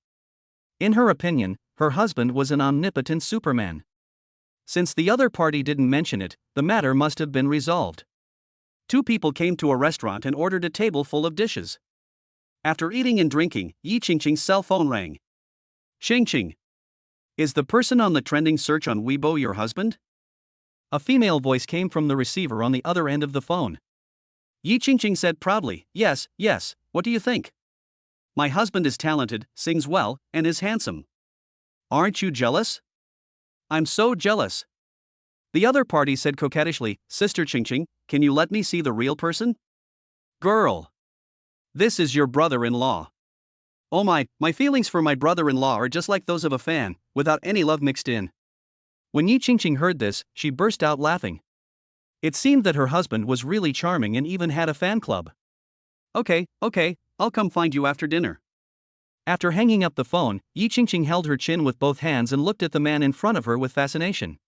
In her opinion, her husband was an omnipotent Superman. Since the other party didn't mention it, the matter must have been resolved. Two people came to a restaurant and ordered a table full of dishes. After eating and drinking, Yi Qingqing's cell phone rang. "Qingqing, is the person on the trending search on Weibo your husband?" A female voice came from the receiver on the other end of the phone. Yi Qingqing said proudly, "Yes, yes, what do you think? My husband is talented, sings well, and is handsome. Aren't you jealous?" "I'm so jealous." The other party said coquettishly, "Sister Qingqing, can you let me see the real person?" "Girl, this is your brother-in-law." "Oh my feelings for my brother-in-law are just like those of a fan, without any love mixed in." When Yi Qingqing heard this, she burst out laughing. It seemed that her husband was really charming and even had a fan club. Okay, I'll come find you after dinner." After hanging up the phone, Yi Qingqing held her chin with both hands and looked at the man in front of her with fascination.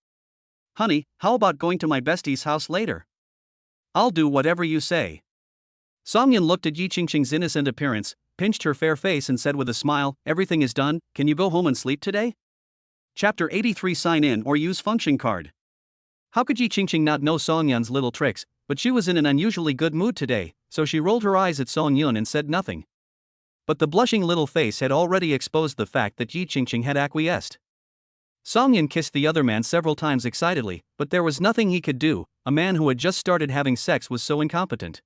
"Honey, how about going to my bestie's house later?" "I'll do whatever you say." Song Yin looked at Yi Qingqing's innocent appearance, pinched her fair face and said with a smile, "Everything is done, can you go home and sleep today?" Chapter 83 Sign in or use function card. How could Yi Qingqing not know Song Yun's little tricks, but she was in an unusually good mood today, so she rolled her eyes at Song Yun and said nothing. But the blushing little face had already exposed the fact that Yi Qingqing had acquiesced. Song Yun kissed the other man several times excitedly, but there was nothing he could do. A man who had just started having sex was so incompetent.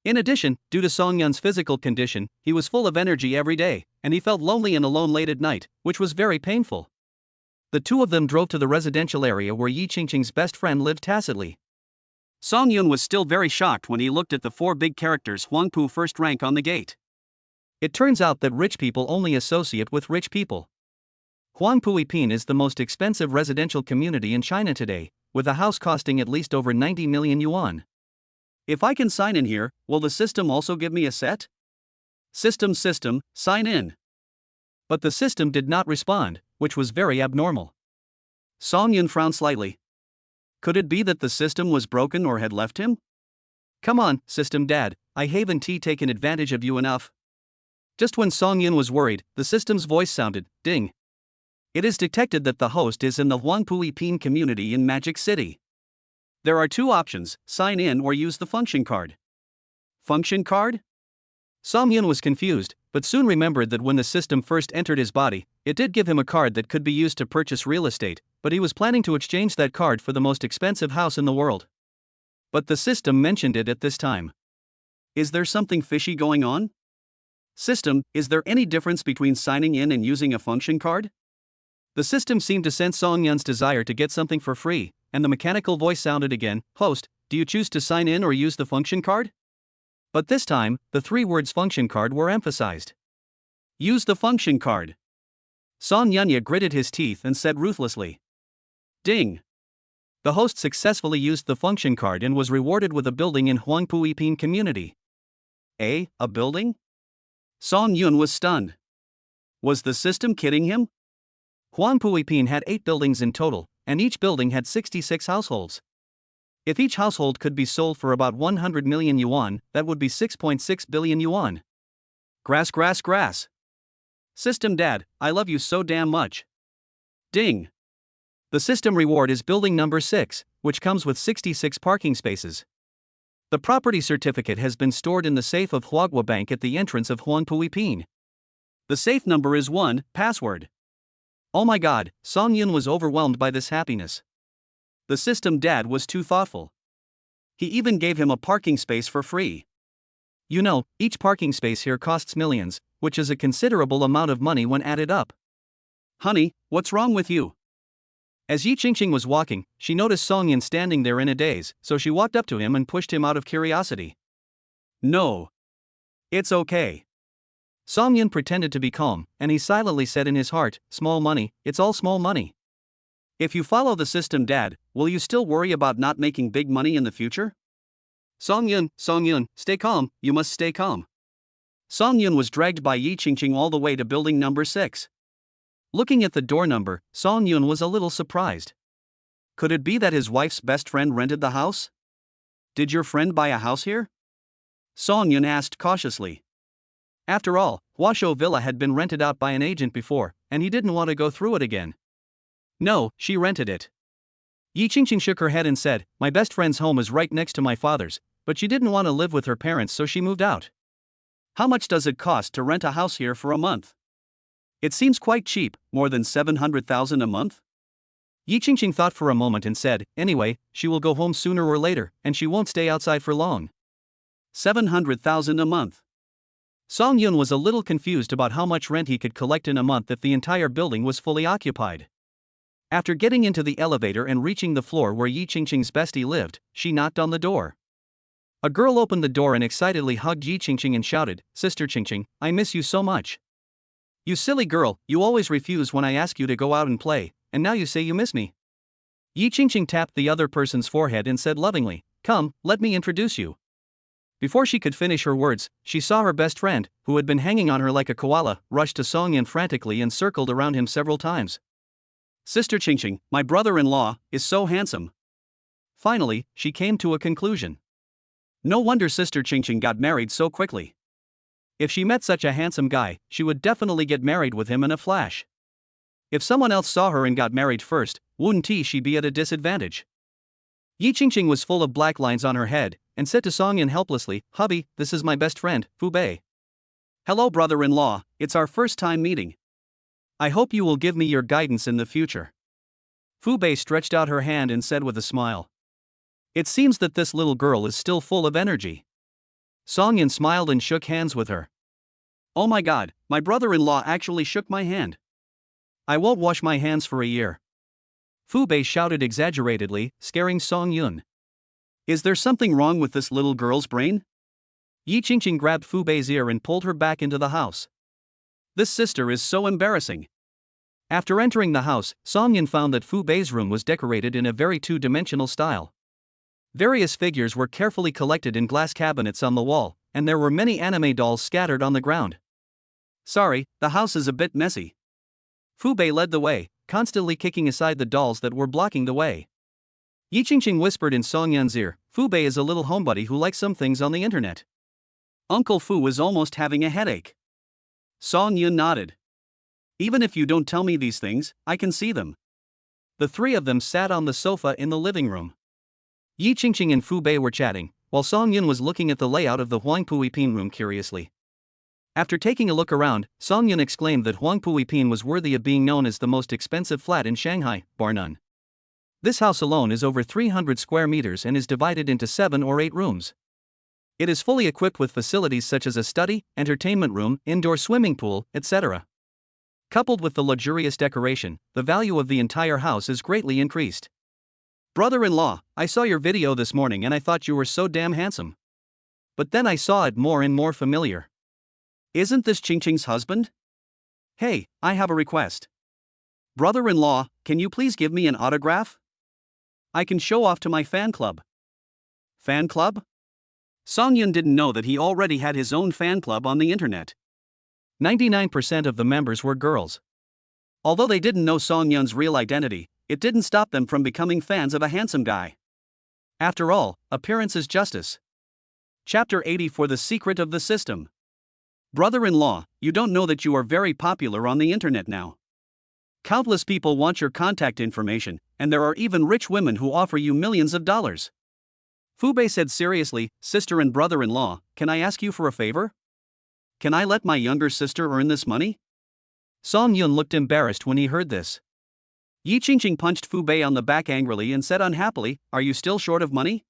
In addition, due to Song Yun's physical condition, he was full of energy every day, and he felt lonely and alone late at night, which was very painful. The two of them drove to the residential area where Yi Qingqing's best friend lived tacitly. Song Yun was still very shocked when he looked at the four big characters Huangpu first rank on the gate. It turns out that rich people only associate with rich people. Huangpu Ipin is the most expensive residential community in China today, with a house costing at least over 90 million yuan. If I can sign in here, will the system also give me a set? System, sign in. But the system did not respond, which was very abnormal. Song Yun frowned slightly. Could it be that the system was broken or had left him? Come on, system dad, I haven't taken advantage of you enough. Just when Song Yun was worried, the system's voice sounded, ding. It is detected that the host is in the Huangpu Ipin community in Magic City. There are two options, sign in or use the function card. Function card? Song Yun was confused, but soon remembered that when the system first entered his body, it did give him a card that could be used to purchase real estate, but he was planning to exchange that card for the most expensive house in the world. But the system mentioned it at this time. Is there something fishy going on? System, is there any difference between signing in and using a function card? The system seemed to sense Song Yun's desire to get something for free, and the mechanical voice sounded again, Host, do you choose to sign in or use the function card? But this time, the three words function card were emphasized. Use the function card. Song Yunya gritted his teeth and said ruthlessly. Ding. The host successfully used the function card and was rewarded with a building in Huangpu Ipin community. A building? Song Yun was stunned. Was the system kidding him? Huangpu Ipin had 8 buildings in total, and each building had 66 households. If each household could be sold for about 100 million yuan, that would be 6.6 billion yuan. Grass. System dad, I love you so damn much. Ding. The system reward is building number 6, which comes with 66 parking spaces. The property certificate has been stored in the safe of Huagua Bank at the entrance of Huangpu Ipin. The safe number is 1, password. Oh my god, Song Yun was overwhelmed by this happiness. The system dad was too thoughtful. He even gave him a parking space for free. You know, each parking space here costs millions, which is a considerable amount of money when added up. Honey, what's wrong with you? As Yi Qingqing was walking, she noticed Song Yun standing there in a daze, so she walked up to him and pushed him out of curiosity. No. It's okay. Song Yun pretended to be calm, and he silently said in his heart, small money, it's all small money. If you follow the system dad, will you still worry about not making big money in the future? Song Yun, stay calm, you must stay calm. Song Yun was dragged by Yi Qingqing all the way to building number 6. Looking at the door number, Song Yun was a little surprised. Could it be that his wife's best friend rented the house? Did your friend buy a house here? Song Yun asked cautiously. After all, Huasho Villa had been rented out by an agent before, and he didn't want to go through it again. No, she rented it. Yi Qingqing shook her head and said, my best friend's home is right next to my father's, but she didn't want to live with her parents, so she moved out. How much does it cost to rent a house here for a month? It seems quite cheap, more than 700,000 a month? Yi Qingqing thought for a moment and said, anyway, she will go home sooner or later, and she won't stay outside for long. 700,000 a month. Song Yun was a little confused about how much rent he could collect in a month if the entire building was fully occupied. After getting into the elevator and reaching the floor where Yi Qingqing's bestie lived, she knocked on the door. A girl opened the door and excitedly hugged Yi Qingqing and shouted, Sister Qingqing, I miss you so much. You silly girl, you always refuse when I ask you to go out and play, and now you say you miss me. Yi Qingqing tapped the other person's forehead and said lovingly, come, let me introduce you. Before she could finish her words, she saw her best friend, who had been hanging on her like a koala, rush to Song Yun frantically and circled around him several times. Sister Qingqing, my brother-in-law, is so handsome. Finally, she came to a conclusion. No wonder Sister Qingqing got married so quickly. If she met such a handsome guy, she would definitely get married with him in a flash. If someone else saw her and got married first, wouldn't she be at a disadvantage? Yi Qingqing was full of black lines on her head, and said to Song Yun helplessly, hubby, this is my best friend, Fu Bei. Hello brother-in-law, it's our first time meeting. I hope you will give me your guidance in the future. Fu Bei stretched out her hand and said with a smile. It seems that this little girl is still full of energy. Song Yun smiled and shook hands with her. Oh my god, my brother-in-law actually shook my hand. I won't wash my hands for a year. Fu Bei shouted exaggeratedly, scaring Song Yun. Is there something wrong with this little girl's brain? Yi Qingqing grabbed Fu Bei's ear and pulled her back into the house. This sister is so embarrassing. After entering the house, Song Yun found that Fu Bei's room was decorated in a very two-dimensional style. Various figures were carefully collected in glass cabinets on the wall, and there were many anime dolls scattered on the ground. Sorry, the house is a bit messy. Fu Bei led the way, constantly kicking aside the dolls that were blocking the way. Yi Qingqing whispered in Song Yun's ear, Fu Bei is a little homebody who likes some things on the internet. Uncle Fu is almost having a headache. Song Yun nodded. Even if you don't tell me these things, I can see them. The three of them sat on the sofa in the living room. Yi Qingqing and Fu Bei were chatting, while Song Yun was looking at the layout of the Huang Puipin room curiously. After taking a look around, Song Yun exclaimed that Huang Puipin was worthy of being known as the most expensive flat in Shanghai, bar none. This house alone is over 300 square meters and is divided into 7 or 8 rooms. It is fully equipped with facilities such as a study, entertainment room, indoor swimming pool, etc. Coupled with the luxurious decoration, the value of the entire house is greatly increased. Brother-in-law, I saw your video this morning and I thought you were so damn handsome. But then I saw it more and more familiar. Isn't this Qingqing's husband? Hey, I have a request. Brother-in-law, can you please give me an autograph? I can show off to my fan club. Fan club? Song Yun didn't know that he already had his own fan club on the internet. 99% of the members were girls. Although they didn't know Song Yun's real identity, it didn't stop them from becoming fans of a handsome guy. After all, appearance is justice. Chapter 80 for the secret of the system. Brother-in-law, you don't know that you are very popular on the internet now. Countless people want your contact information, and there are even rich women who offer you millions of dollars. Fu Bei said seriously, sister and brother-in-law, can I ask you for a favor? Can I let my younger sister earn this money? Song Yun looked embarrassed when he heard this. Yi Qingqing punched Fu Bei on the back angrily and said unhappily, are you still short of money?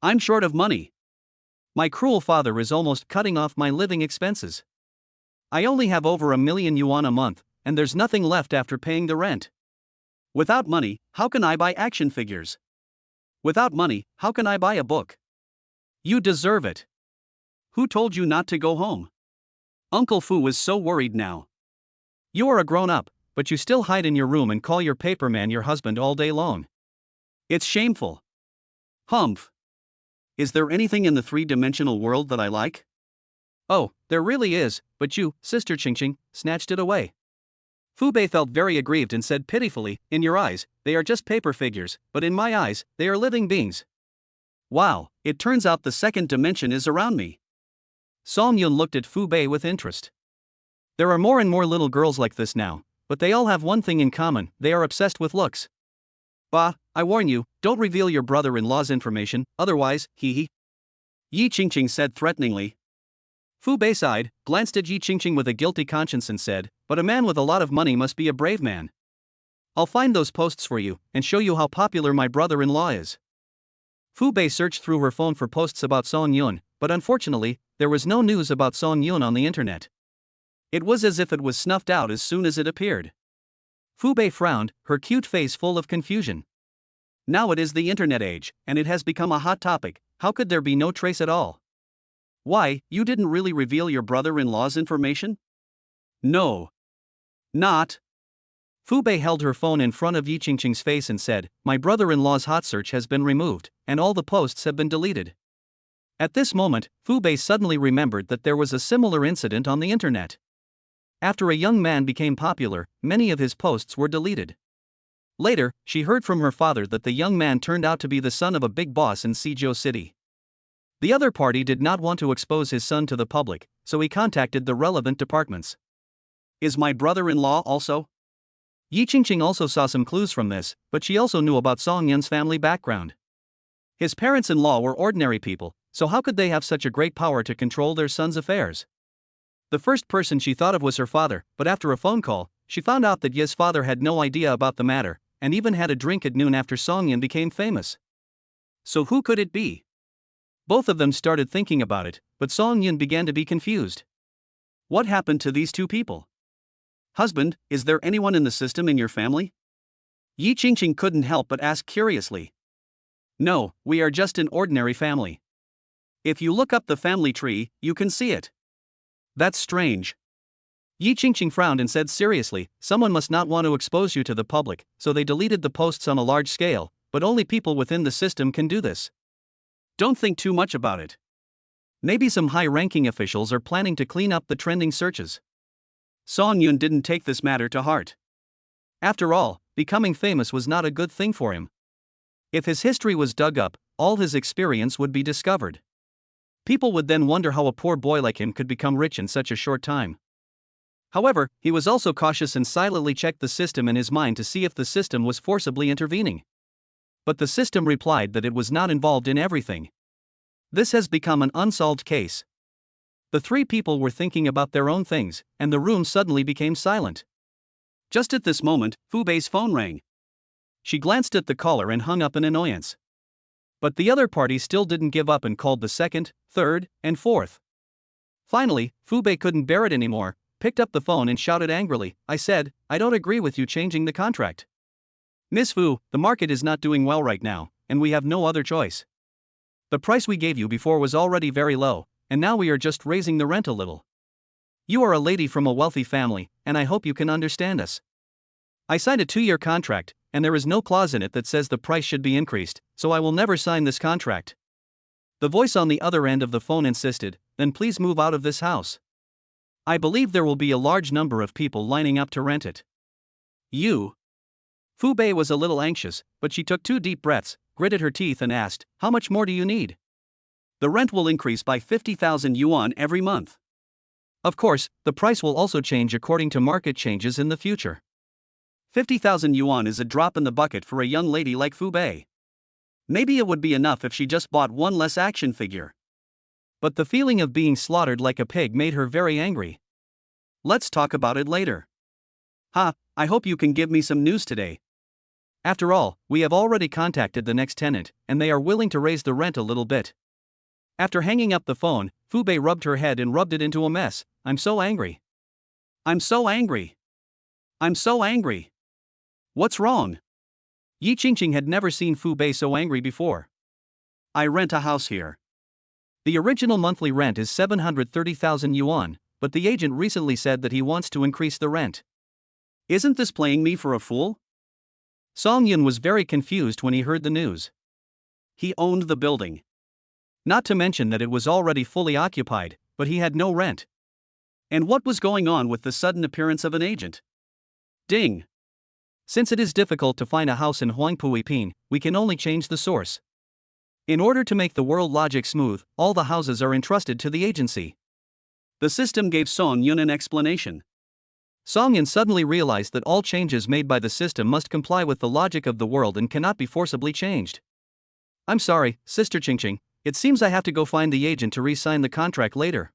I'm short of money. My cruel father is almost cutting off my living expenses. I only have over 1,000,000 yuan a month, and there's nothing left after paying the rent. Without money, how can I buy action figures? Without money, how can I buy a book? You deserve it. Who told you not to go home? Uncle Fu was so worried now. You are a grown-up, but you still hide in your room and call your paperman your husband all day long. It's shameful. Humph. Is there anything in the three-dimensional world that I like? Oh, there really is, but you, Sister Qingqing, snatched it away. Fu Bei felt very aggrieved and said pitifully, "In your eyes, they are just paper figures, but in my eyes, they are living beings. Wow, it turns out the second dimension is around me." Song Yun looked at Fu Bei with interest. There are more and more little girls like this now, but they all have one thing in common: they are obsessed with looks. "Bah, I warn you, don't reveal your brother-in-law's information, otherwise, hee." Yi Qingqing said threateningly. Fu Bei sighed, glanced at Yi Qingqing with a guilty conscience and said, "But a man with a lot of money must be a brave man. I'll find those posts for you, and show you how popular my brother-in-law is." Fu Bei searched through her phone for posts about Song Yun, but unfortunately, there was no news about Song Yun on the internet. It was as if it was snuffed out as soon as it appeared. Fu Bei frowned, her cute face full of confusion. Now it is the internet age, and it has become a hot topic. How could there be no trace at all? "Why, you didn't really reveal your brother-in-law's information?" "No. Not." Fu Bei held her phone in front of Yi Qingqing's face and said, "My brother-in-law's hot search has been removed, and all the posts have been deleted." At this moment, Fu Bei suddenly remembered that there was a similar incident on the internet. After a young man became popular, many of his posts were deleted. Later, she heard from her father that the young man turned out to be the son of a big boss in Suzhou City. The other party did not want to expose his son to the public, so he contacted the relevant departments. "Is my brother-in-law also?" Yi Qingqing also saw some clues from this, but she also knew about Song Yun's family background. His parents-in-law were ordinary people, so how could they have such a great power to control their son's affairs? The first person she thought of was her father, but after a phone call, she found out that Ye's father had no idea about the matter, and even had a drink at noon after Song Yun became famous. So who could it be? Both of them started thinking about it, but Song Yun began to be confused. What happened to these two people? "Husband, is there anyone in the system in your family?" Yi Qingqing couldn't help but ask curiously. "No, we are just an ordinary family. If you look up the family tree, you can see it." "That's strange." Yi Qingqing frowned and said seriously, "Someone must not want to expose you to the public, so they deleted the posts on a large scale, but only people within the system can do this. Don't think too much about it. Maybe some high-ranking officials are planning to clean up the trending searches." Song Yun didn't take this matter to heart. After all, becoming famous was not a good thing for him. If his history was dug up, all his experience would be discovered. People would then wonder how a poor boy like him could become rich in such a short time. However, he was also cautious and silently checked the system in his mind to see if the system was forcibly intervening. But the system replied that it was not involved in everything. This has become an unsolved case. The three people were thinking about their own things, and the room suddenly became silent. Just at this moment, Fu Bei's phone rang. She glanced at the caller and hung up in annoyance. But the other party still didn't give up and called the second, third, and fourth. Finally, Fu Bei couldn't bear it anymore, picked up the phone and shouted angrily, "I said, I don't agree with you changing the contract. Miss Fu, the market is not doing well right now, and we have no other choice. The price we gave you before was already very low, and now we are just raising the rent a little. You are a lady from a wealthy family, and I hope you can understand us. I signed a 2-year contract, and there is no clause in it that says the price should be increased, so I will never sign this contract." The voice on the other end of the phone insisted, "Then please move out of this house. I believe there will be a large number of people lining up to rent it." "You?" Fu Bei was a little anxious, but she took 2 deep breaths, gritted her teeth and asked, "How much more do you need?" "The rent will increase by 50,000 yuan every month. Of course, the price will also change according to market changes in the future. 50,000 yuan is a drop in the bucket for a young lady like Fu Bei. Maybe it would be enough if she just bought one less action figure." But the feeling of being slaughtered like a pig made her very angry. "Let's talk about it later." "Ha, I hope you can give me some news today. After all, we have already contacted the next tenant, and they are willing to raise the rent a little bit." After hanging up the phone, Fu Bei rubbed her head and rubbed it into a mess. "I'm so angry. I'm so angry. I'm so angry. What's wrong?" Yi Qingqing had never seen Fu Bei so angry before. "I rent a house here. The original monthly rent is 730,000 yuan, but the agent recently said that he wants to increase the rent. Isn't this playing me for a fool?" Song Yun was very confused when he heard the news. He owned the building. Not to mention that it was already fully occupied, but he had no rent. And what was going on with the sudden appearance of an agent? Ding! Since it is difficult to find a house in Huangpuipin, we can only change the source. In order to make the world logic smooth, all the houses are entrusted to the agency. The system gave Song Yun an explanation. Song Yun suddenly realized that all changes made by the system must comply with the logic of the world and cannot be forcibly changed. I'm sorry, Sister Qingqing, it seems I have to go find the agent to re-sign the contract later.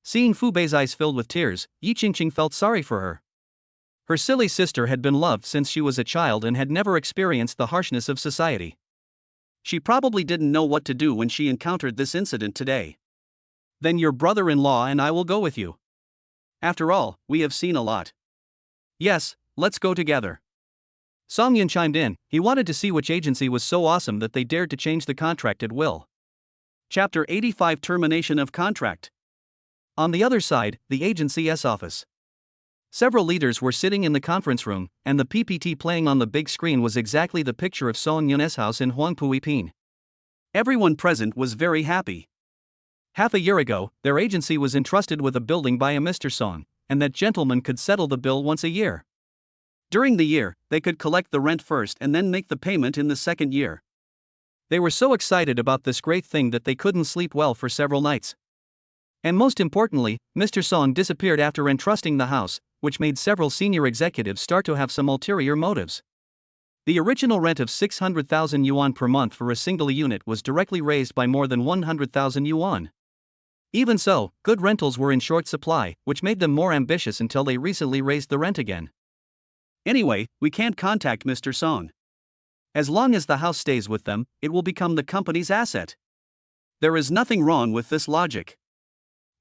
Seeing Fu Bei's eyes filled with tears, Yi Qingqing felt sorry for her. Her silly sister had been loved since she was a child and had never experienced the harshness of society. She probably didn't know what to do when she encountered this incident today. Then your brother-in-law and I will go with you. After all, we have seen a lot. Yes, let's go together. Song Yun chimed in. He wanted to see which agency was so awesome that they dared to change the contract at will. Chapter 85 Termination of Contract. On the other side, the agency's office. Several leaders were sitting in the conference room, and the PPT playing on the big screen was exactly the picture of Song Yun's house in Huangpuipin. Everyone present was very happy. Half a year ago, their agency was entrusted with a building by a Mr. Song, and that gentleman could settle the bill once a year. During the year, they could collect the rent first and then make the payment in the second year. They were so excited about this great thing that they couldn't sleep well for several nights. And most importantly, Mr. Song disappeared after entrusting the house, which made several senior executives start to have some ulterior motives. The original rent of 600,000 yuan per month for a single unit was directly raised by more than 100,000 yuan. Even so, good rentals were in short supply, which made them more ambitious until they recently raised the rent again. Anyway, we can't contact Mr. Song. As long as the house stays with them, it will become the company's asset. There is nothing wrong with this logic.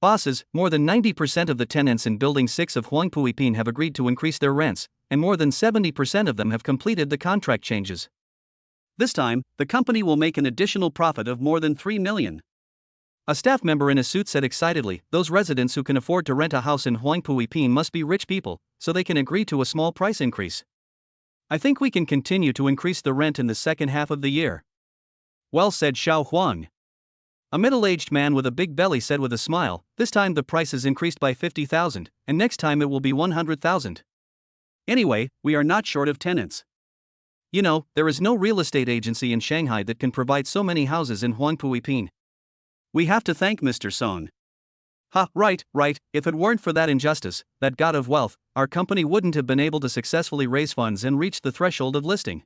Bosses, more than 90% of the tenants in Building 6 of Huangpuipin have agreed to increase their rents, and more than 70% of them have completed the contract changes. This time, the company will make an additional profit of more than 3 million. A staff member in a suit said excitedly, those residents who can afford to rent a house in Huangpuipin must be rich people, so they can agree to a small price increase. I think we can continue to increase the rent in the second half of the year. Well said, Xiao Huang. A middle-aged man with a big belly said with a smile, this time the price is increased by 50,000, and next time it will be 100,000. Anyway, we are not short of tenants. You know, there is no real estate agency in Shanghai that can provide so many houses in Huangpuipin. We have to thank Mr. Song. Ha, right, if it weren't for that injustice, that god of wealth, our company wouldn't have been able to successfully raise funds and reach the threshold of listing.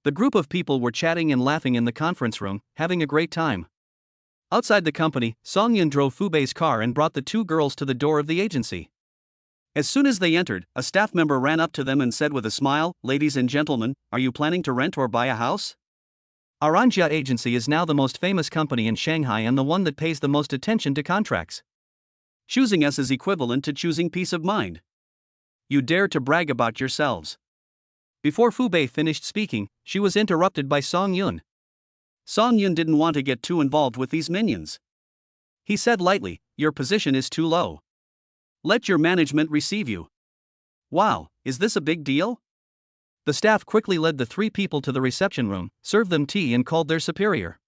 The group of people were chatting and laughing in the conference room, having a great time. Outside the company, Song Yun drove Fu Bei's car and brought the two girls to the door of the agency. As soon as they entered, a staff member ran up to them and said with a smile, ladies and gentlemen, are you planning to rent or buy a house? Our Anjia agency is now the most famous company in Shanghai and the one that pays the most attention to contracts. Choosing us is equivalent to choosing peace of mind. You dare to brag about yourselves. Before Fu Bei finished speaking, she was interrupted by Song Yun. Song Yun didn't want to get too involved with these minions. He said lightly, your position is too low. Let your management receive you. Wow, is this a big deal? The staff quickly led the three people to the reception room, served them tea and called their superior.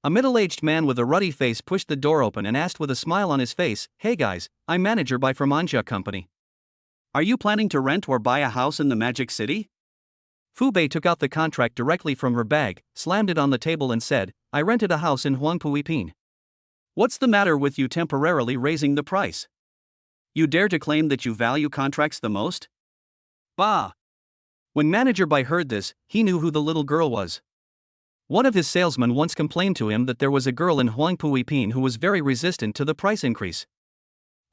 A middle-aged man with a ruddy face pushed the door open and asked with a smile on his face, hey guys, I'm manager by from Anjia Company. Are you planning to rent or buy a house in the Magic City? Fu Bei took out the contract directly from her bag, slammed it on the table and said, I rented a house in Huangpuipin. What's the matter with you temporarily raising the price? You dare to claim that you value contracts the most? Bah! When Manager Bai heard this, he knew who the little girl was. One of his salesmen once complained to him that there was a girl in Huangpuipin who was very resistant to the price increase.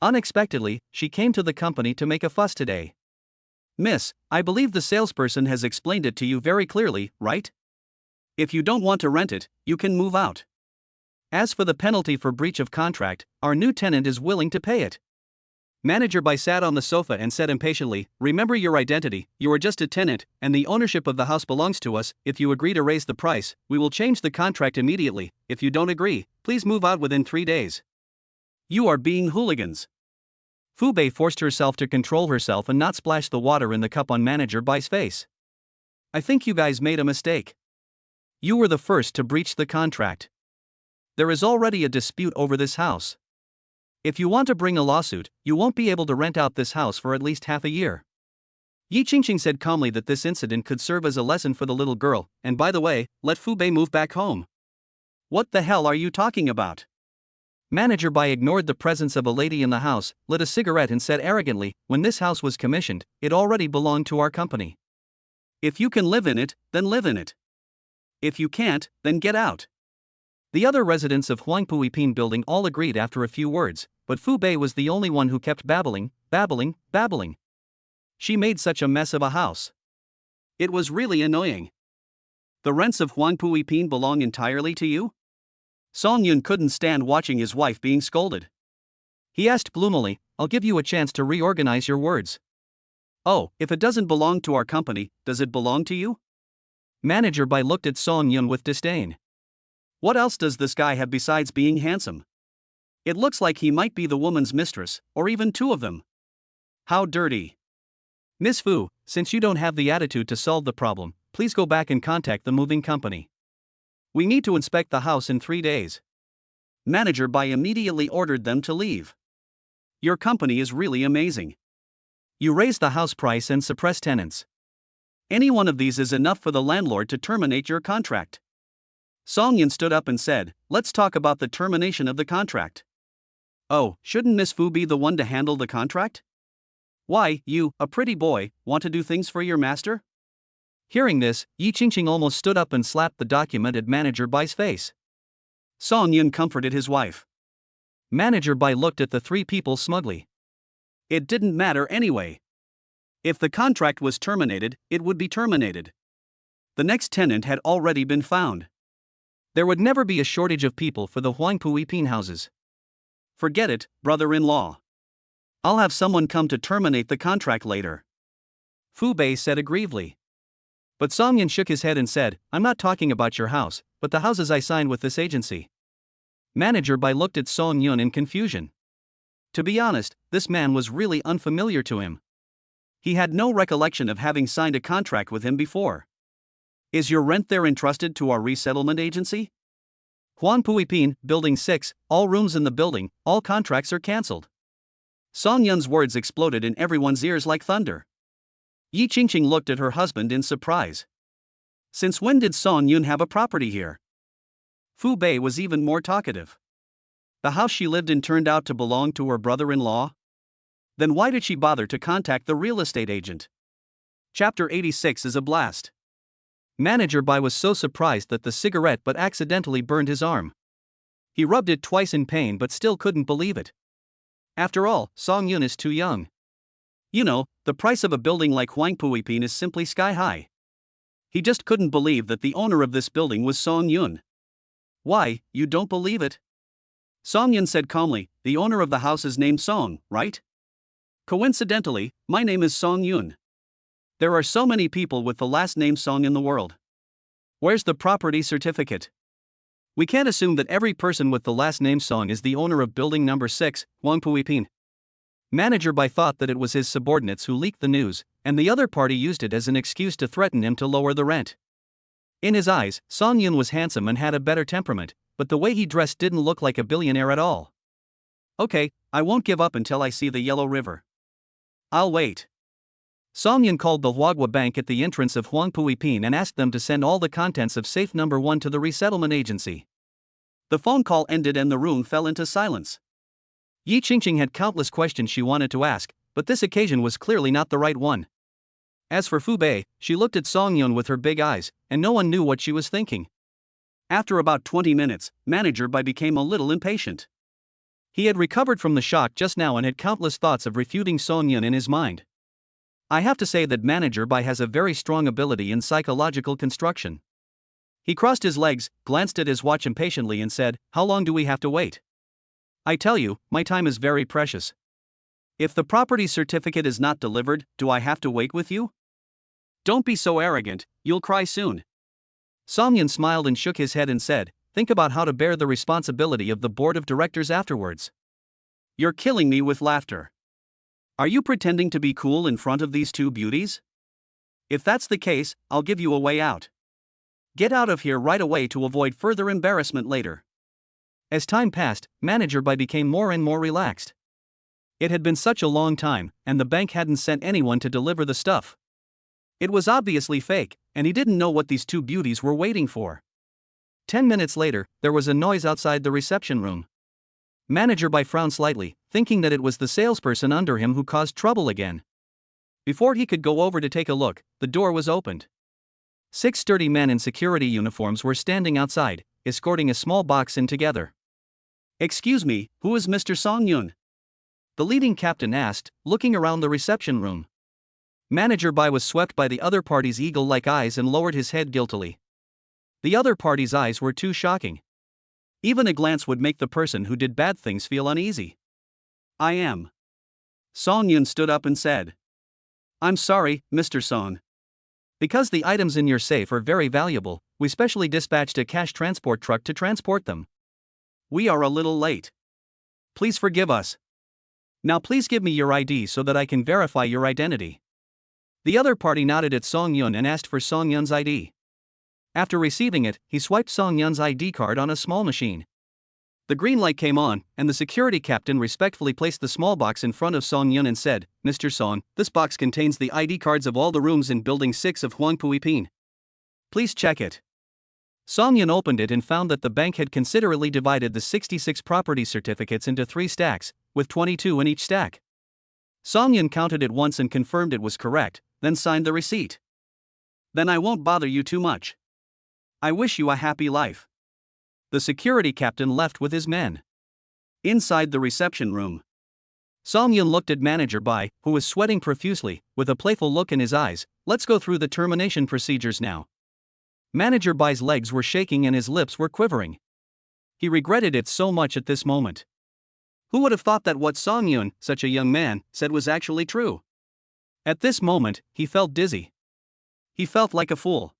Unexpectedly, she came to the company to make a fuss today. Miss, I believe the salesperson has explained it to you very clearly, right? If you don't want to rent it, you can move out. As for the penalty for breach of contract, our new tenant is willing to pay it. Manager Bai sat on the sofa and said impatiently, remember your identity, you are just a tenant, and the ownership of the house belongs to us. If you agree to raise the price, we will change the contract immediately. If you don't agree, please move out within 3 days. You are being hooligans. Fu Bei forced herself to control herself and not splash the water in the cup on Manager Bai's face. I think you guys made a mistake. You were the first to breach the contract. There is already a dispute over this house. If you want to bring a lawsuit, you won't be able to rent out this house for at least half a year. Yi Qingqing said calmly that this incident could serve as a lesson for the little girl, and by the way, let Fu Bei move back home. What the hell are you talking about? Manager Bai ignored the presence of a lady in the house, lit a cigarette and said arrogantly, when this house was commissioned, it already belonged to our company. If you can live in it, then live in it. If you can't, then get out. The other residents of Huangpui Pin building all agreed after a few words, but Fu Bei was the only one who kept babbling. She made such a mess of a house. It was really annoying. The rents of Huangpui Pin belong entirely to you? Song Yun couldn't stand watching his wife being scolded. He asked gloomily, I'll give you a chance to reorganize your words. Oh, if it doesn't belong to our company, does it belong to you? Manager Bai looked at Song Yun with disdain. What else does this guy have besides being handsome? It looks like he might be the woman's mistress, or even two of them. How dirty. Miss Fu, since you don't have the attitude to solve the problem, please go back and contact the moving company. We need to inspect the house in 3 days. Manager Bai immediately ordered them to leave. Your company is really amazing. You raise the house price and suppress tenants. Any one of these is enough for the landlord to terminate your contract. Song Yun stood up and said, let's talk about the termination of the contract. Oh, shouldn't Miss Fu be the one to handle the contract? Why, you, a pretty boy, want to do things for your master? Hearing this, Yi Qingqing almost stood up and slapped the document at Manager Bai's face. Song Yun comforted his wife. Manager Bai looked at the three people smugly. It didn't matter anyway. If the contract was terminated, it would be terminated. The next tenant had already been found. There would never be a shortage of people for the Huangpui Pin houses. Forget it, brother-in-law. I'll have someone come to terminate the contract later. Fu Bei said aggrievely. But Song Yun shook his head and said, I'm not talking about your house, but the houses I signed with this agency. Manager Bai looked at Song Yun in confusion. To be honest, this man was really unfamiliar to him. He had no recollection of having signed a contract with him before. Is your rent there entrusted to our resettlement agency? Huangpui Pin, Building 6, all rooms in the building, all contracts are cancelled. Song Yun's words exploded in everyone's ears like thunder. Yi Qingqing looked at her husband in surprise. Since when did Song Yun have a property here? Fu Bei was even more talkative. The house she lived in turned out to belong to her brother-in-law? Then why did she bother to contact the real estate agent? Chapter 86 is a blast. Manager Bai was so surprised that the cigarette but accidentally burned his arm. He rubbed it twice in pain but still couldn't believe it. After all, Song Yun is too young. You know, the price of a building like Huangpui Pin is simply sky high. He just couldn't believe that the owner of this building was Song Yun. Why, you don't believe it? Song Yun said calmly, the owner of the house is named Song, right? Coincidentally, my name is Song Yun. There are so many people with the last name Song in the world. Where's the property certificate? We can't assume that every person with the last name Song is the owner of building number 6, Huangpui Pin. Manager Bai thought that it was his subordinates who leaked the news, and the other party used it as an excuse to threaten him to lower the rent. In his eyes, Song Yun was handsome and had a better temperament, but the way he dressed didn't look like a billionaire at all. Okay, I won't give up until I see the Yellow River. I'll wait. Song Yun called the Huagua Bank at the entrance of Huangpui Pin and asked them to send all the contents of safe number 1 to the resettlement agency. The phone call ended and the room fell into silence. Yi Qingqing had countless questions she wanted to ask, but this occasion was clearly not the right one. As for Fu Bei, she looked at Song Yun with her big eyes, and no one knew what she was thinking. After about 20 minutes, Manager Bai became a little impatient. He had recovered from the shock just now and had countless thoughts of refuting Song Yun in his mind. I have to say that Manager Bai has a very strong ability in psychological construction. He crossed his legs, glanced at his watch impatiently and said, how long do we have to wait? I tell you, my time is very precious. If the property certificate is not delivered, do I have to wait with you? Don't be so arrogant, you'll cry soon. Song Yun smiled and shook his head and said, think about how to bear the responsibility of the board of directors afterwards. You're killing me with laughter. Are you pretending to be cool in front of these two beauties? If that's the case, I'll give you a way out. Get out of here right away to avoid further embarrassment later. As time passed, Manager Bai became more and more relaxed. It had been such a long time, and the bank hadn't sent anyone to deliver the stuff. It was obviously fake, and he didn't know what these two beauties were waiting for. 10 minutes later, there was a noise outside the reception room. Manager Bai frowned slightly, thinking that it was the salesperson under him who caused trouble again. Before he could go over to take a look, the door was opened. 6 sturdy men in security uniforms were standing outside, escorting a small box in together. "Excuse me, who is Mr. Song Yun?" the leading captain asked, looking around the reception room. Manager Bai was swept by the other party's eagle-like eyes and lowered his head guiltily. The other party's eyes were too shocking. Even a glance would make the person who did bad things feel uneasy. "I am." Song Yun stood up and said. "I'm sorry, Mr. Song. Because the items in your safe are very valuable, we specially dispatched a cash transport truck to transport them. We are a little late. Please forgive us. Now please give me your ID so that I can verify your identity." The other party nodded at Song Yun and asked for Song Yun's ID. After receiving it, he swiped Song Yun's ID card on a small machine. The green light came on, and the security captain respectfully placed the small box in front of Song Yun and said, "Mr. Song, this box contains the ID cards of all the rooms in Building 6 of Huangpui Pin. Please check it." Song Yun opened it and found that the bank had considerately divided the 66 property certificates into 3 stacks, with 22 in each stack. Song Yun counted it once and confirmed it was correct, then signed the receipt. "Then I won't bother you too much. I wish you a happy life." The security captain left with his men. Inside the reception room, Song Yun looked at Manager Bai, who was sweating profusely, with a playful look in his eyes. "Let's go through the termination procedures now." Manager Bai's legs were shaking and his lips were quivering. He regretted it so much at this moment. Who would have thought that what Song Yun, such a young man, said was actually true? At this moment, he felt dizzy. He felt like a fool.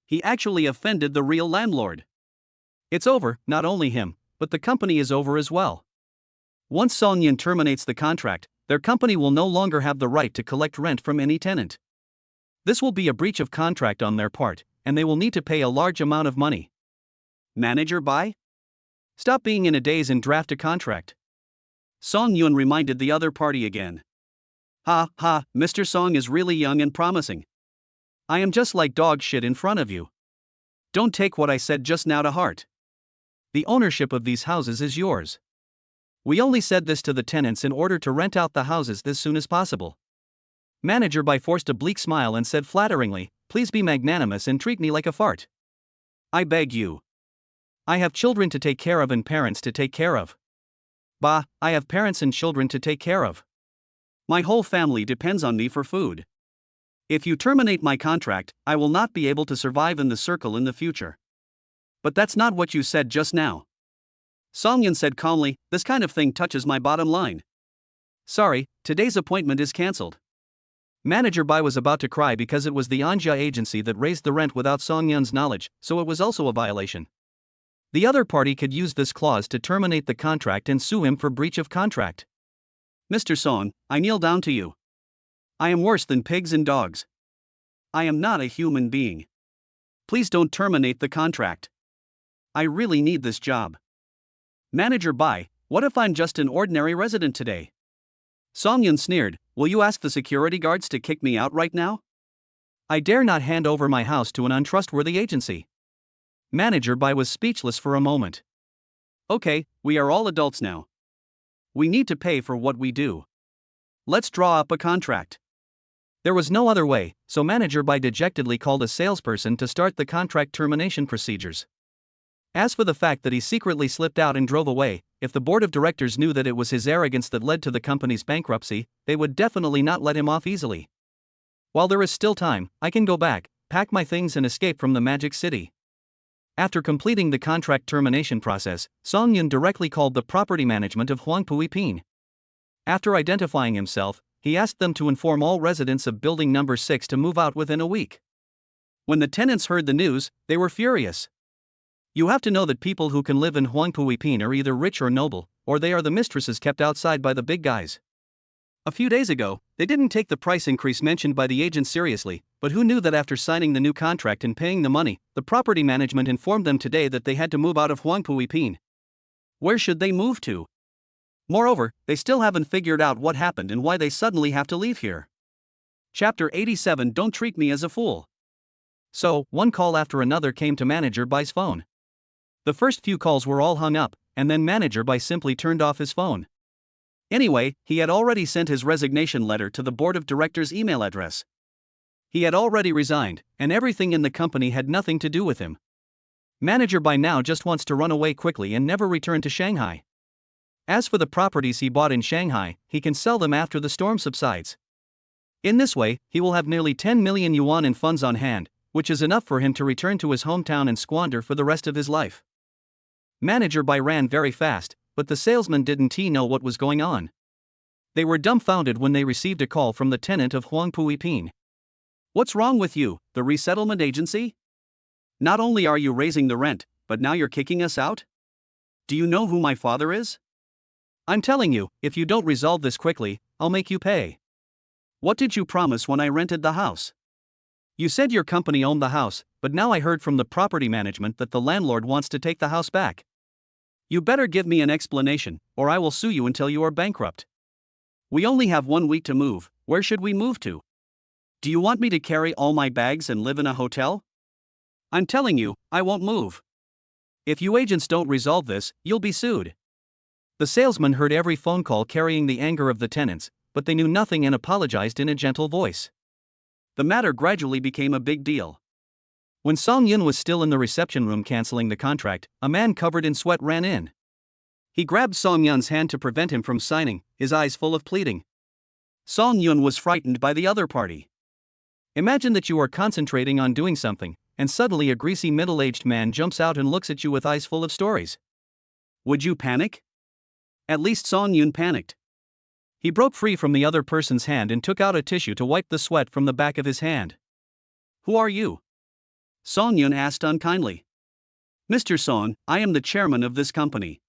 He actually offended the real landlord. It's over, not only him, but the company is over as well. Once Song Yun terminates the contract, their company will no longer have the right to collect rent from any tenant. This will be a breach of contract on their part, and they will need to pay a large amount of money. Manager Bai? Stop being in a daze and draft a contract. Song Yun reminded the other party again. "Ha ha, Mr. Song is really young and promising. I am just like dog shit in front of you. Don't take what I said just now to heart. The ownership of these houses is yours. We only said this to the tenants in order to rent out the houses as soon as possible." Manager Bai forced a bleak smile and said flatteringly, "Please be magnanimous and treat me like a fart. I beg you. I have children to take care of and parents to take care of. Bah, I have parents and children to take care of. My whole family depends on me for food. If you terminate my contract, I will not be able to survive in the circle in the future." "But that's not what you said just now." Song Yun said calmly, "This kind of thing touches my bottom line. Sorry, today's appointment is cancelled." Manager Bai was about to cry because it was the Anja agency that raised the rent without Song Yun's knowledge, so it was also a violation. The other party could use this clause to terminate the contract and sue him for breach of contract. "Mr. Song, I kneel down to you. I am worse than pigs and dogs. I am not a human being. Please don't terminate the contract. I really need this job." Manager Bai, "What if I'm just an ordinary resident today?" Song Yun sneered, "Will you ask the security guards to kick me out right now? I dare not hand over my house to an untrustworthy agency." Manager Bai was speechless for a moment. "Okay, we are all adults now. We need to pay for what we do. Let's draw up a contract." There was no other way, so Manager Bai dejectedly called a salesperson to start the contract termination procedures. As for the fact that he secretly slipped out and drove away, if the board of directors knew that it was his arrogance that led to the company's bankruptcy, they would definitely not let him off easily. While there is still time, I can go back, pack my things and escape from the Magic City. After completing the contract termination process, Song Yun directly called the property management of Huangpui Pin. After identifying himself, he asked them to inform all residents of building number 6 to move out within a week. When the tenants heard the news, they were furious. You have to know that people who can live in Huangpui Pin are either rich or noble, or they are the mistresses kept outside by the big guys. A few days ago, they didn't take the price increase mentioned by the agent seriously, but who knew that after signing the new contract and paying the money, the property management informed them today that they had to move out of Huangpui Pin. Where should they move to? Moreover, they still haven't figured out what happened and why they suddenly have to leave here. Chapter 87. Don't treat me as a fool. So, one call after another came to Manager Bai's phone. The first few calls were all hung up, and then Manager Bai simply turned off his phone. Anyway, he had already sent his resignation letter to the board of directors' email address. He had already resigned, and everything in the company had nothing to do with him. Manager Bai now just wants to run away quickly and never return to Shanghai. As for the properties he bought in Shanghai, he can sell them after the storm subsides. In this way, he will have nearly 10 million yuan in funds on hand, which is enough for him to return to his hometown and squander for the rest of his life. Manager Bai ran very fast, but the salesman didn't know what was going on. They were dumbfounded when they received a call from the tenant of Huangpui Pin. What's wrong with you, the resettlement agency? Not only are you raising the rent, but now you're kicking us out? Do you know who my father is? I'm telling you, if you don't resolve this quickly, I'll make you pay. What did you promise when I rented the house? You said your company owned the house, but now I heard from the property management that the landlord wants to take the house back. You better give me an explanation, or I will sue you until you are bankrupt. We only have 1 week to move. Where should we move to? Do you want me to carry all my bags and live in a hotel? I'm telling you, I won't move. If you agents don't resolve this, you'll be sued. The salesman heard every phone call carrying the anger of the tenants, but they knew nothing and apologized in a gentle voice. The matter gradually became a big deal. When Song Yun was still in the reception room canceling the contract, a man covered in sweat ran in. He grabbed Song Yun's hand to prevent him from signing, his eyes full of pleading. Song Yun was frightened by the other party. Imagine that you are concentrating on doing something, and suddenly a greasy middle-aged man jumps out and looks at you with eyes full of stories. Would you panic? At least Song Yun panicked. He broke free from the other person's hand and took out a tissue to wipe the sweat from the back of his hand. Who are you? Song Yun asked unkindly. Mr. Song, I am the chairman of this company.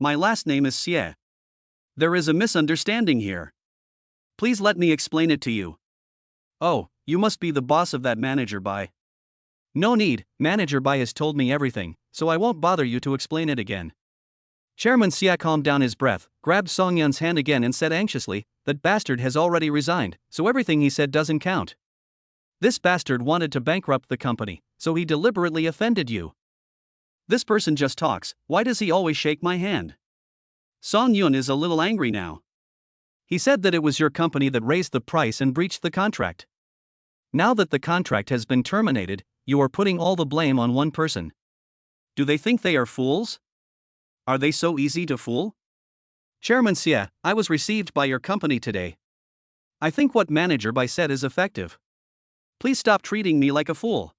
My last name is Xie. There is a misunderstanding here. Please let me explain it to you. Oh, you must be the boss of that Manager Bai. No need, Manager Bai has told me everything, so I won't bother you to explain it again. Chairman Xia calmed down his breath, grabbed Song Yun's hand again and said anxiously, that bastard has already resigned, so everything he said doesn't count. This bastard wanted to bankrupt the company, so he deliberately offended you. This person just talks, why does he always shake my hand? Song Yun is a little angry now. He said that it was your company that raised the price and breached the contract. Now that the contract has been terminated, you are putting all the blame on one person. Do they think they are fools? Are they so easy to fool? Chairman Xie, I was received by your company today. I think what Manager Bai said is effective. Please stop treating me like a fool.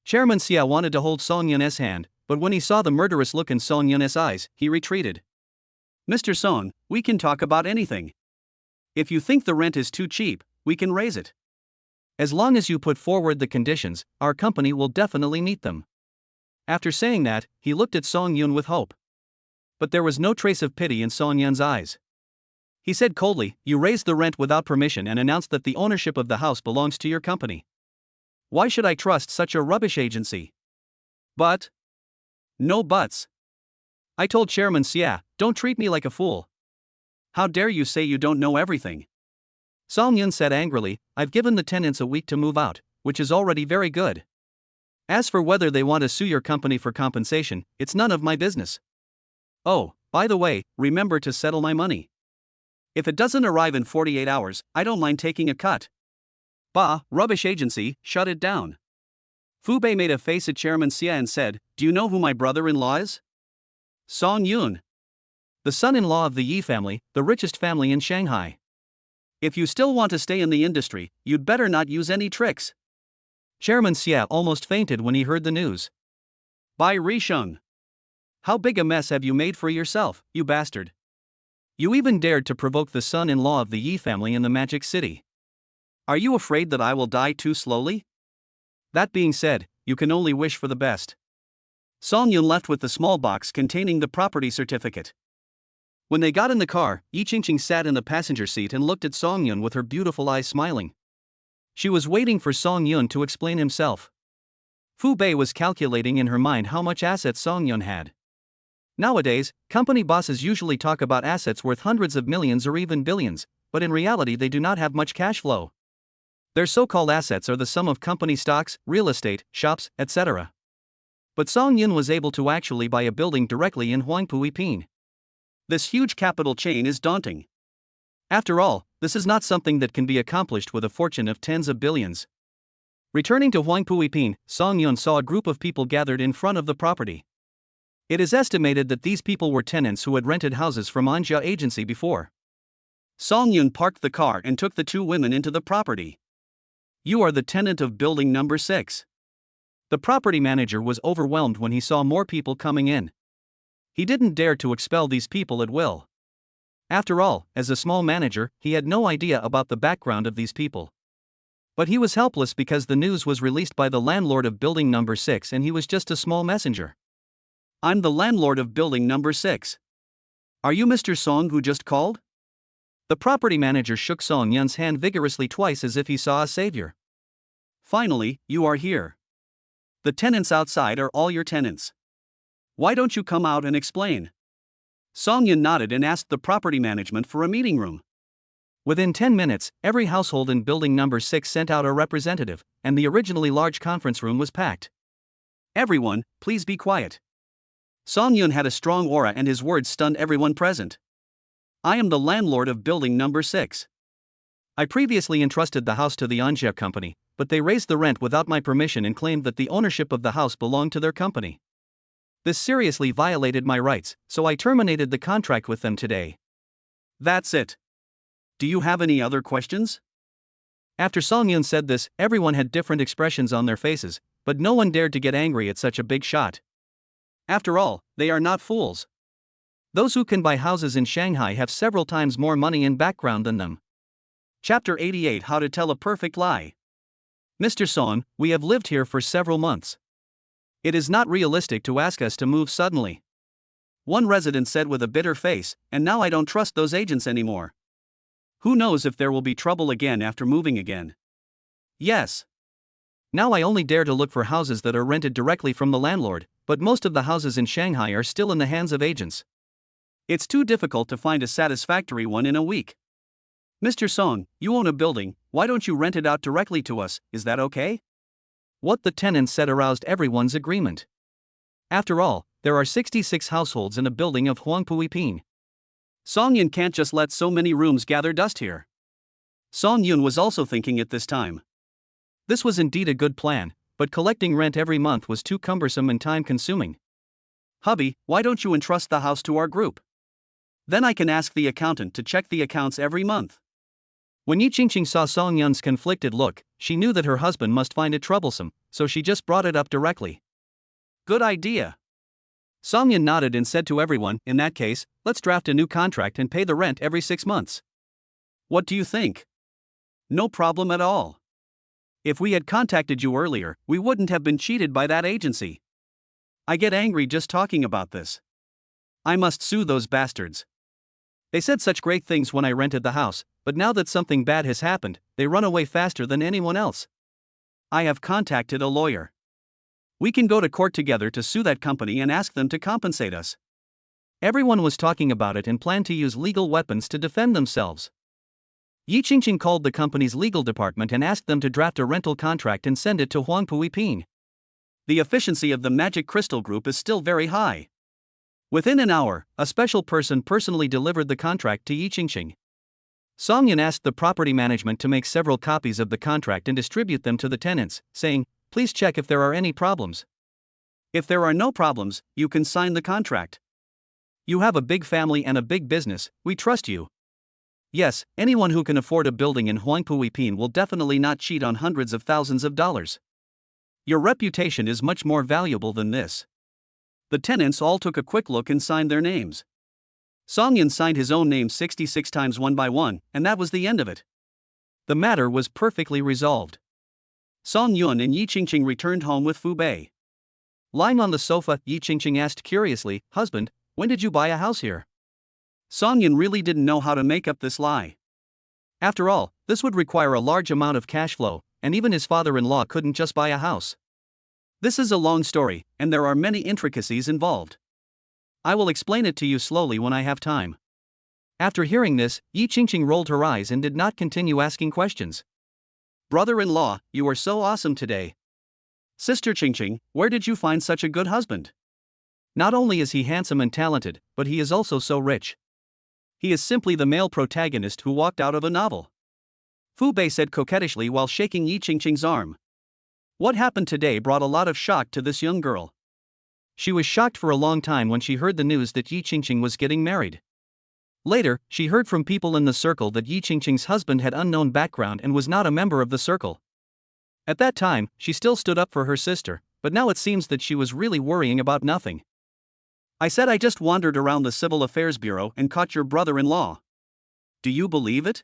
Chairman Xie wanted to hold Song Yun's hand, but when he saw the murderous look in Song Yun's eyes, he retreated. Mr. Song, we can talk about anything. If you think the rent is too cheap, we can raise it. As long as you put forward the conditions, our company will definitely meet them. After saying that, he looked at Song Yun with hope. But there was no trace of pity in Song Yun's eyes. He said coldly, you raised the rent without permission and announced that the ownership of the house belongs to your company. Why should I trust such a rubbish agency? But? No buts. I told Chairman Xia, don't treat me like a fool. How dare you say you don't know everything? Song Yun said angrily, I've given the tenants a week to move out, which is already very good. As for whether they want to sue your company for compensation, it's none of my business. Oh, by the way, remember to settle my money. If it doesn't arrive in 48 hours, I don't mind taking a cut. Bah, rubbish agency, shut it down. Fu Bei made a face at Chairman Xia and said, do you know who my brother-in-law is? Song Yun. The son-in-law of the Yi family, the richest family in Shanghai. If you still want to stay in the industry, you'd better not use any tricks. Chairman Xia almost fainted when he heard the news. Bai Risheng. How big a mess have you made for yourself, you bastard? You even dared to provoke the son-in-law of the Yi family in the Magic City. Are you afraid that I will die too slowly? That being said, you can only wish for the best. Song Yun left with the small box containing the property certificate. When they got in the car, Yi Qingqing sat in the passenger seat and looked at Song Yun with her beautiful eyes smiling. She was waiting for Song Yun to explain himself. Fu Bei was calculating in her mind how much assets Song Yun had. Nowadays, company bosses usually talk about assets worth hundreds of millions or even billions, but in reality they do not have much cash flow. Their so-called assets are the sum of company stocks, real estate, shops, etc. But Song Yun was able to actually buy a building directly in Huangpu Ipin. This huge capital chain is daunting. After all, this is not something that can be accomplished with a fortune of tens of billions. Returning to Huangpu Ipin, Song Yun saw a group of people gathered in front of the property. It is estimated that these people were tenants who had rented houses from Anja agency before. Song Yun parked the car and took the two women into the property. You are the tenant of building number 6. The property manager was overwhelmed when he saw more people coming in. He didn't dare to expel these people at will. After all, as a small manager, he had no idea about the background of these people. But he was helpless because the news was released by the landlord of building number 6 and he was just a small messenger. I'm the landlord of building number 6. Are you Mr. Song who just called? The property manager shook Song Yun's hand vigorously twice as if he saw a savior. Finally, you are here. The tenants outside are all your tenants. Why don't you come out and explain? Song Yun nodded and asked the property management for a meeting room. Within 10 minutes, every household in building number 6 sent out a representative, and the originally large conference room was packed. Everyone, please be quiet. Song Yun had a strong aura and his words stunned everyone present. I am the landlord of building number 6. I previously entrusted the house to the Anja company, but they raised the rent without my permission and claimed that the ownership of the house belonged to their company. This seriously violated my rights, so I terminated the contract with them today. That's it. Do you have any other questions? After Song Yun said this, everyone had different expressions on their faces, but no one dared to get angry at such a big shot. After all, they are not fools. Those who can buy houses in Shanghai have several times more money in background than them. Chapter 88: How to Tell a Perfect Lie. Mr. Song, we have lived here for several months. It is not realistic to ask us to move suddenly. One resident said with a bitter face, and now I don't trust those agents anymore. Who knows if there will be trouble again after moving again? Yes. Now I only dare to look for houses that are rented directly from the landlord, but most of the houses in Shanghai are still in the hands of agents. It's too difficult to find a satisfactory one in a week. Mr. Song, you own a building, why don't you rent it out directly to us, is that okay? What the tenants said aroused everyone's agreement. After all, there are 66 households in a building of Huangpu Ipin. Song Yun can't just let so many rooms gather dust here. Song Yun was also thinking at this time. This was indeed a good plan, but collecting rent every month was too cumbersome and time-consuming. Hubby, why don't you entrust the house to our group? Then I can ask the accountant to check the accounts every month. When Yi Qingqing saw Song Yun's conflicted look, she knew that her husband must find it troublesome, so she just brought it up directly. Good idea. Song Yun nodded and said to everyone, in that case, let's draft a new contract and pay the rent every 6 months. What do you think? No problem at all. If we had contacted you earlier, we wouldn't have been cheated by that agency. I get angry just talking about this. I must sue those bastards. They said such great things when I rented the house, but now that something bad has happened, they run away faster than anyone else. I have contacted a lawyer. We can go to court together to sue that company and ask them to compensate us. Everyone was talking about it and planned to use legal weapons to defend themselves. Yi Qingqing called the company's legal department and asked them to draft a rental contract and send it to Huangpu Ipin. The efficiency of the Magic Crystal Group is still very high. Within an hour, a special person personally delivered the contract to Yi Qingqing. Song Yun asked the property management to make several copies of the contract and distribute them to the tenants, saying, please check if there are any problems. If there are no problems, you can sign the contract. You have a big family and a big business, we trust you. Yes, anyone who can afford a building in Huangpu Ipin will definitely not cheat on hundreds of thousands of dollars. Your reputation is much more valuable than this. The tenants all took a quick look and signed their names. Song Yun signed his own name 66 times one by one, and that was the end of it. The matter was perfectly resolved. Song Yun and Yi Qingqing returned home with Fu Bei. Lying on the sofa, Yi Qingqing asked curiously, husband, when did you buy a house here? Song Yun really didn't know how to make up this lie. After all, this would require a large amount of cash flow, and even his father-in-law couldn't just buy a house. This is a long story, and there are many intricacies involved. I will explain it to you slowly when I have time. After hearing this, Yi Qingqing rolled her eyes and did not continue asking questions. Brother-in-law, you are so awesome today. Sister Ching, where did you find such a good husband? Not only is he handsome and talented, but he is also so rich. He is simply the male protagonist who walked out of a novel. Fu Bei said coquettishly while shaking Yi Qingqing's arm. What happened today brought a lot of shock to this young girl. She was shocked for a long time when she heard the news that Yi Qingqing was getting married. Later, she heard from people in the circle that Yi Qingqing's husband had unknown background and was not a member of the circle. At that time, she still stood up for her sister, but now it seems that she was really worrying about nothing. I said I just wandered around the Civil Affairs Bureau and caught your brother-in-law. Do you believe it?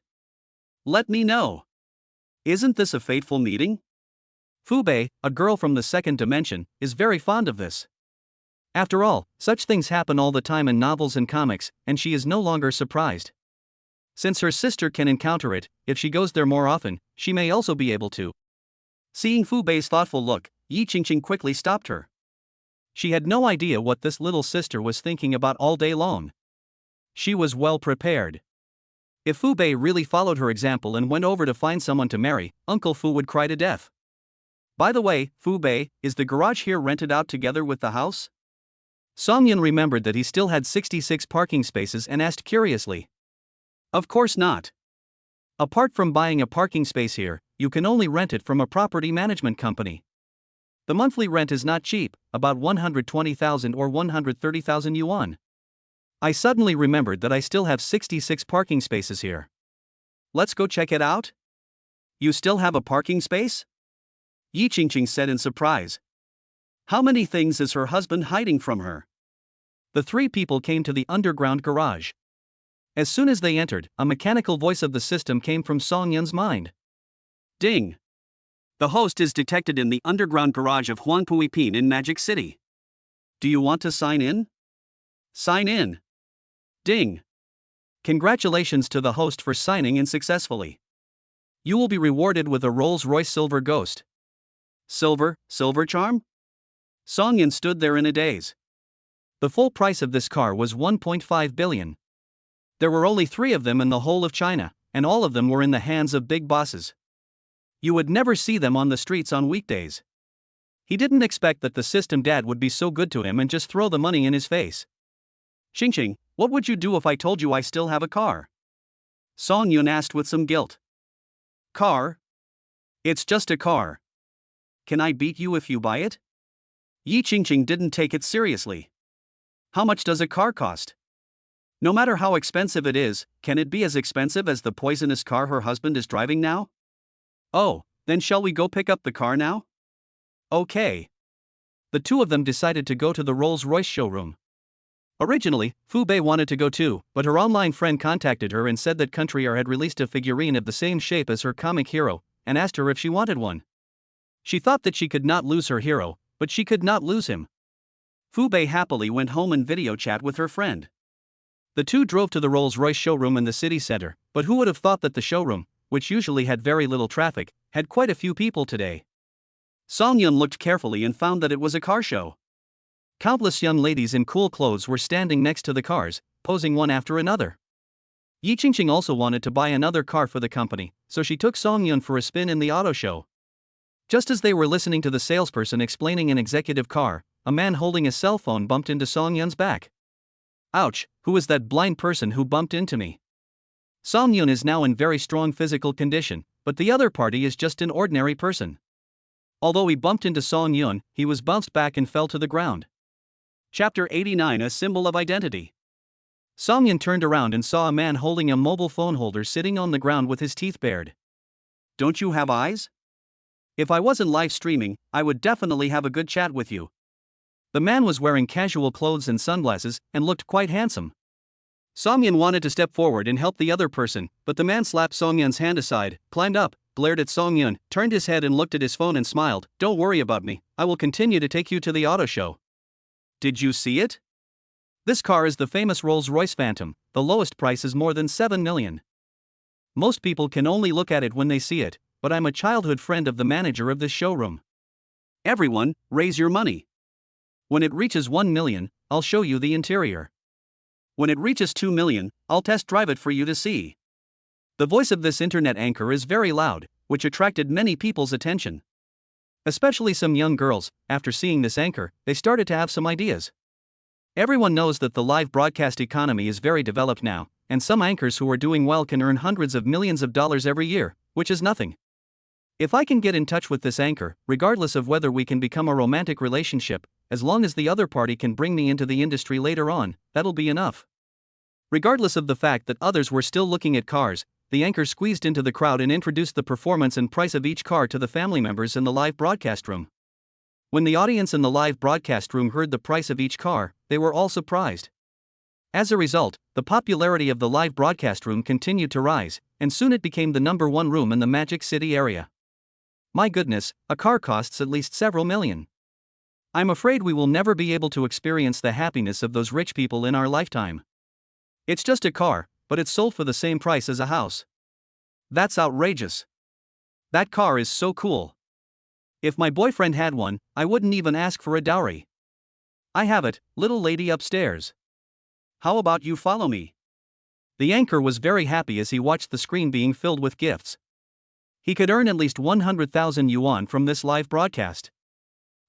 Let me know. Isn't this a fateful meeting? Fu Bei, a girl from the second dimension, is very fond of this. After all, such things happen all the time in novels and comics, and she is no longer surprised. Since her sister can encounter it, if she goes there more often, she may also be able to. Seeing Fu Bei's thoughtful look, Yi Qingqing quickly stopped her. She had no idea what this little sister was thinking about all day long. She was well prepared. If Fu Bei really followed her example and went over to find someone to marry, Uncle Fu would cry to death. By the way, Fu Bei, is the garage here rented out together with the house? Song Yun remembered that he still had 66 parking spaces and asked curiously. Of course not. Apart from buying a parking space here, you can only rent it from a property management company. The monthly rent is not cheap, about 120,000 or 130,000 yuan. I suddenly remembered that I still have 66 parking spaces here. Let's go check it out? You still have a parking space? Yi Qingqing said in surprise. How many things is her husband hiding from her? The three people came to the underground garage. As soon as they entered, a mechanical voice of the system came from Song Yun's mind. Ding! The host is detected in the underground garage of Huangpuipin in Magic City. Do you want to sign in? Sign in. Ding! Congratulations to the host for signing in successfully. You will be rewarded with a Rolls-Royce Silver Ghost. Silver charm? Song Yun stood there in a daze. The full price of this car was 1.5 billion. There were only 3 of them in the whole of China, and all of them were in the hands of big bosses. You would never see them on the streets on weekdays. He didn't expect that the system dad would be so good to him and just throw the money in his face. Qingqing, what would you do if I told you I still have a car? Song Yun asked with some guilt. Car? It's just a car. Can I beat you if you buy it? Yi Qingqing didn't take it seriously. How much does a car cost? No matter how expensive it is, can it be as expensive as the poisonous car her husband is driving now? Oh, then shall we go pick up the car now? Okay. The two of them decided to go to the Rolls-Royce showroom. Originally, Fu Bei wanted to go too, but her online friend contacted her and said that Country R had released a figurine of the same shape as her comic hero, and asked her if she wanted one. She thought that she could not lose her hero, but she could not lose him. Fu Bei happily went home and video chat with her friend. The two drove to the Rolls-Royce showroom in the city center, but who would have thought that the showroom, which usually had very little traffic, had quite a few people today. Song Yun looked carefully and found that it was a car show. Countless young ladies in cool clothes were standing next to the cars, posing one after another. Yi Qingqing also wanted to buy another car for the company, so she took Song Yun for a spin in the auto show. Just as they were listening to the salesperson explaining an executive car, a man holding a cell phone bumped into Song Yun's back. Ouch, who is that blind person who bumped into me? Song Yun is now in very strong physical condition, but the other party is just an ordinary person. Although he bumped into Song Yun, he was bounced back and fell to the ground. Chapter 89, A Symbol of Identity. Song Yun turned around and saw a man holding a mobile phone holder sitting on the ground with his teeth bared. Don't you have eyes? If I wasn't live streaming, I would definitely have a good chat with you. The man was wearing casual clothes and sunglasses and looked quite handsome. Song Yun wanted to step forward and help the other person, but the man slapped Song Yun's hand aside, climbed up, glared at Song Yun, turned his head and looked at his phone and smiled. Don't worry about me, I will continue to take you to the auto show. Did you see it? This car is the famous Rolls-Royce Phantom, the lowest price is more than 7 million. Most people can only look at it when they see it, but I'm a childhood friend of the manager of this showroom. Everyone, raise your money. When it reaches 1 million, I'll show you the interior. When it reaches 2 million, I'll test drive it for you to see. The voice of this internet anchor is very loud, which attracted many people's attention. Especially some young girls. After seeing this anchor, they started to have some ideas. Everyone knows that the live broadcast economy is very developed now, and some anchors who are doing well can earn hundreds of millions of dollars every year, which is nothing. If I can get in touch with this anchor, regardless of whether we can become a romantic relationship, as long as the other party can bring me into the industry later on, that'll be enough. Regardless of the fact that others were still looking at cars, the anchor squeezed into the crowd and introduced the performance and price of each car to the family members in the live broadcast room. When the audience in the live broadcast room heard the price of each car, they were all surprised. As a result, the popularity of the live broadcast room continued to rise, and soon it became the #1 room in the Magic City area. My goodness, a car costs at least several million. I'm afraid we will never be able to experience the happiness of those rich people in our lifetime. It's just a car, but it's sold for the same price as a house. That's outrageous. That car is so cool. If my boyfriend had one, I wouldn't even ask for a dowry. I have it, little lady upstairs. How about you follow me? The anchor was very happy as he watched the screen being filled with gifts. He could earn at least 100,000 yuan from this live broadcast.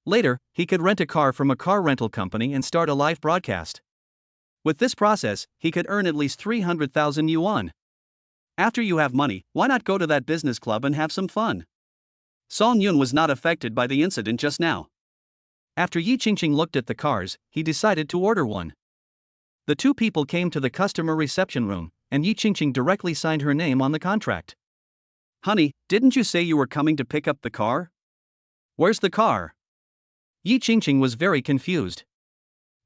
Later, he could rent a car from a car rental company and start a live broadcast. With this process, he could earn at least 300,000 yuan. After you have money, why not go to that business club and have some fun? Song Yun was not affected by the incident just now. After Yi Qingqing looked at the cars, he decided to order one. The two people came to the customer reception room, and Yi Qingqing directly signed her name on the contract. Honey, didn't you say you were coming to pick up the car? Where's the car? Yi Qingqing was very confused.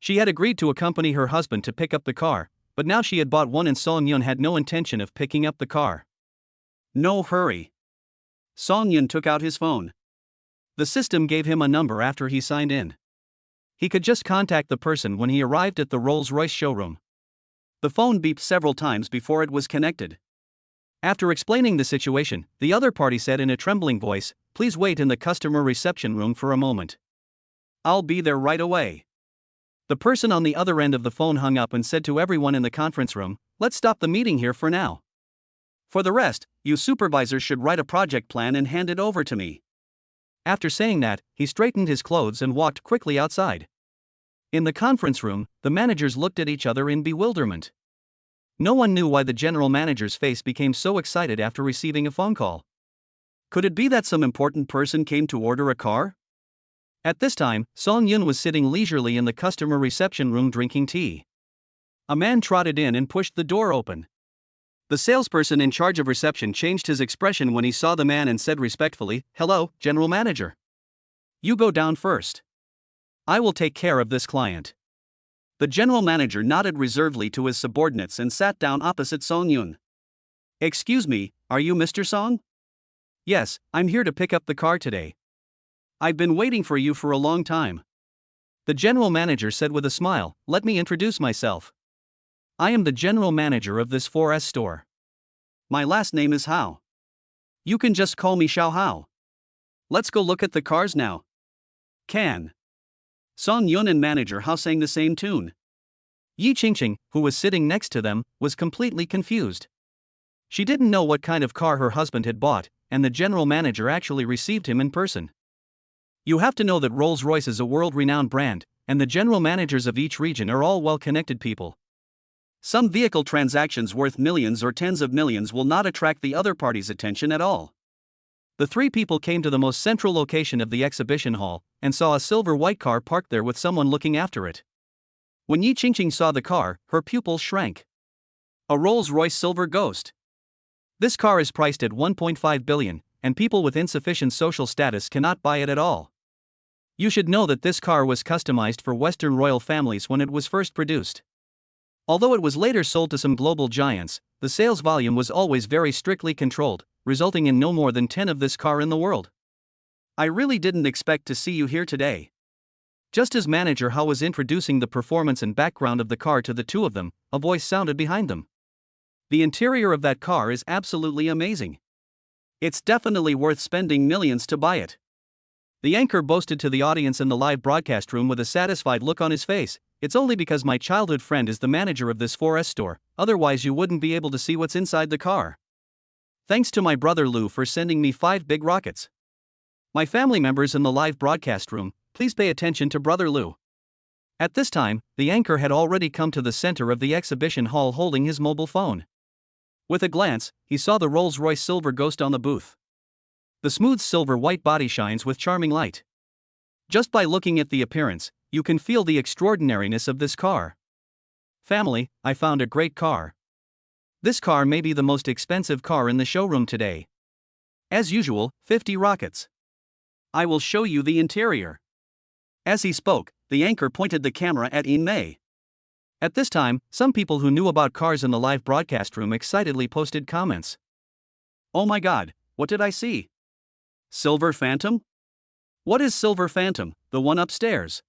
She had agreed to accompany her husband to pick up the car, but now she had bought one and Song Yun had no intention of picking up the car. No hurry. Song Yun took out his phone. The system gave him a number after he signed in. He could just contact the person when he arrived at the Rolls-Royce showroom. The phone beeped several times before it was connected. After explaining the situation, the other party said in a trembling voice, "Please wait in the customer reception room for a moment. I'll be there right away." The person on the other end of the phone hung up and said to everyone in the conference room, "Let's stop the meeting here for now. For the rest, you supervisors should write a project plan and hand it over to me." After saying that, he straightened his clothes and walked quickly outside. In the conference room, the managers looked at each other in bewilderment. No one knew why the general manager's face became so excited after receiving a phone call. Could it be that some important person came to order a car? At this time, Song Yun was sitting leisurely in the customer reception room drinking tea. A man trotted in and pushed the door open. The salesperson in charge of reception changed his expression when he saw the man and said respectfully, "Hello, General Manager. You go down first. I will take care of this client." The general manager nodded reservedly to his subordinates and sat down opposite Song Yun. "Excuse me, are you Mr. Song?" "Yes, I'm here to pick up the car today. I've been waiting for you for a long time." The general manager said with a smile, "Let me introduce myself. I am the general manager of this 4S store. My last name is Hao. You can just call me Xiao Hao. Let's go look at the cars now." Can. Song Yun and manager Hao sang the same tune. Yi Qingqing, who was sitting next to them, was completely confused. She didn't know what kind of car her husband had bought, and the general manager actually received him in person. You have to know that Rolls-Royce is a world-renowned brand, and the general managers of each region are all well-connected people. Some vehicle transactions worth millions or tens of millions will not attract the other party's attention at all. The three people came to the most central location of the exhibition hall, and saw a silver white car parked there with someone looking after it. When Yi Qingqing saw the car, her pupils shrank. A Rolls-Royce Silver Ghost. This car is priced at 1.5 billion, and people with insufficient social status cannot buy it at all. You should know that this car was customized for Western royal families when it was first produced. Although it was later sold to some global giants, the sales volume was always very strictly controlled, resulting in no more than 10 of this car in the world. I really didn't expect to see you here today. Just as manager Hao was introducing the performance and background of the car to the two of them, a voice sounded behind them. The interior of that car is absolutely amazing. It's definitely worth spending millions to buy it. The anchor boasted to the audience in the live broadcast room with a satisfied look on his face, "It's only because my childhood friend is the manager of this 4S store, otherwise you wouldn't be able to see what's inside the car." Thanks to my brother Lou for sending me 5 big rockets. My family members in the live broadcast room, please pay attention to brother Lou. At this time, the anchor had already come to the center of the exhibition hall holding his mobile phone. With a glance, he saw the Rolls-Royce Silver Ghost on the booth. The smooth silver-white body shines with charming light. Just by looking at the appearance, you can feel the extraordinariness of this car. Family, I found a great car. This car may be the most expensive car in the showroom today. As usual, 50 rockets. I will show you the interior. As he spoke, the anchor pointed the camera at In Mei. At this time, some people who knew about cars in the live broadcast room excitedly posted comments. Oh my god, what did I see? Silver Phantom? What is Silver Phantom, the one upstairs?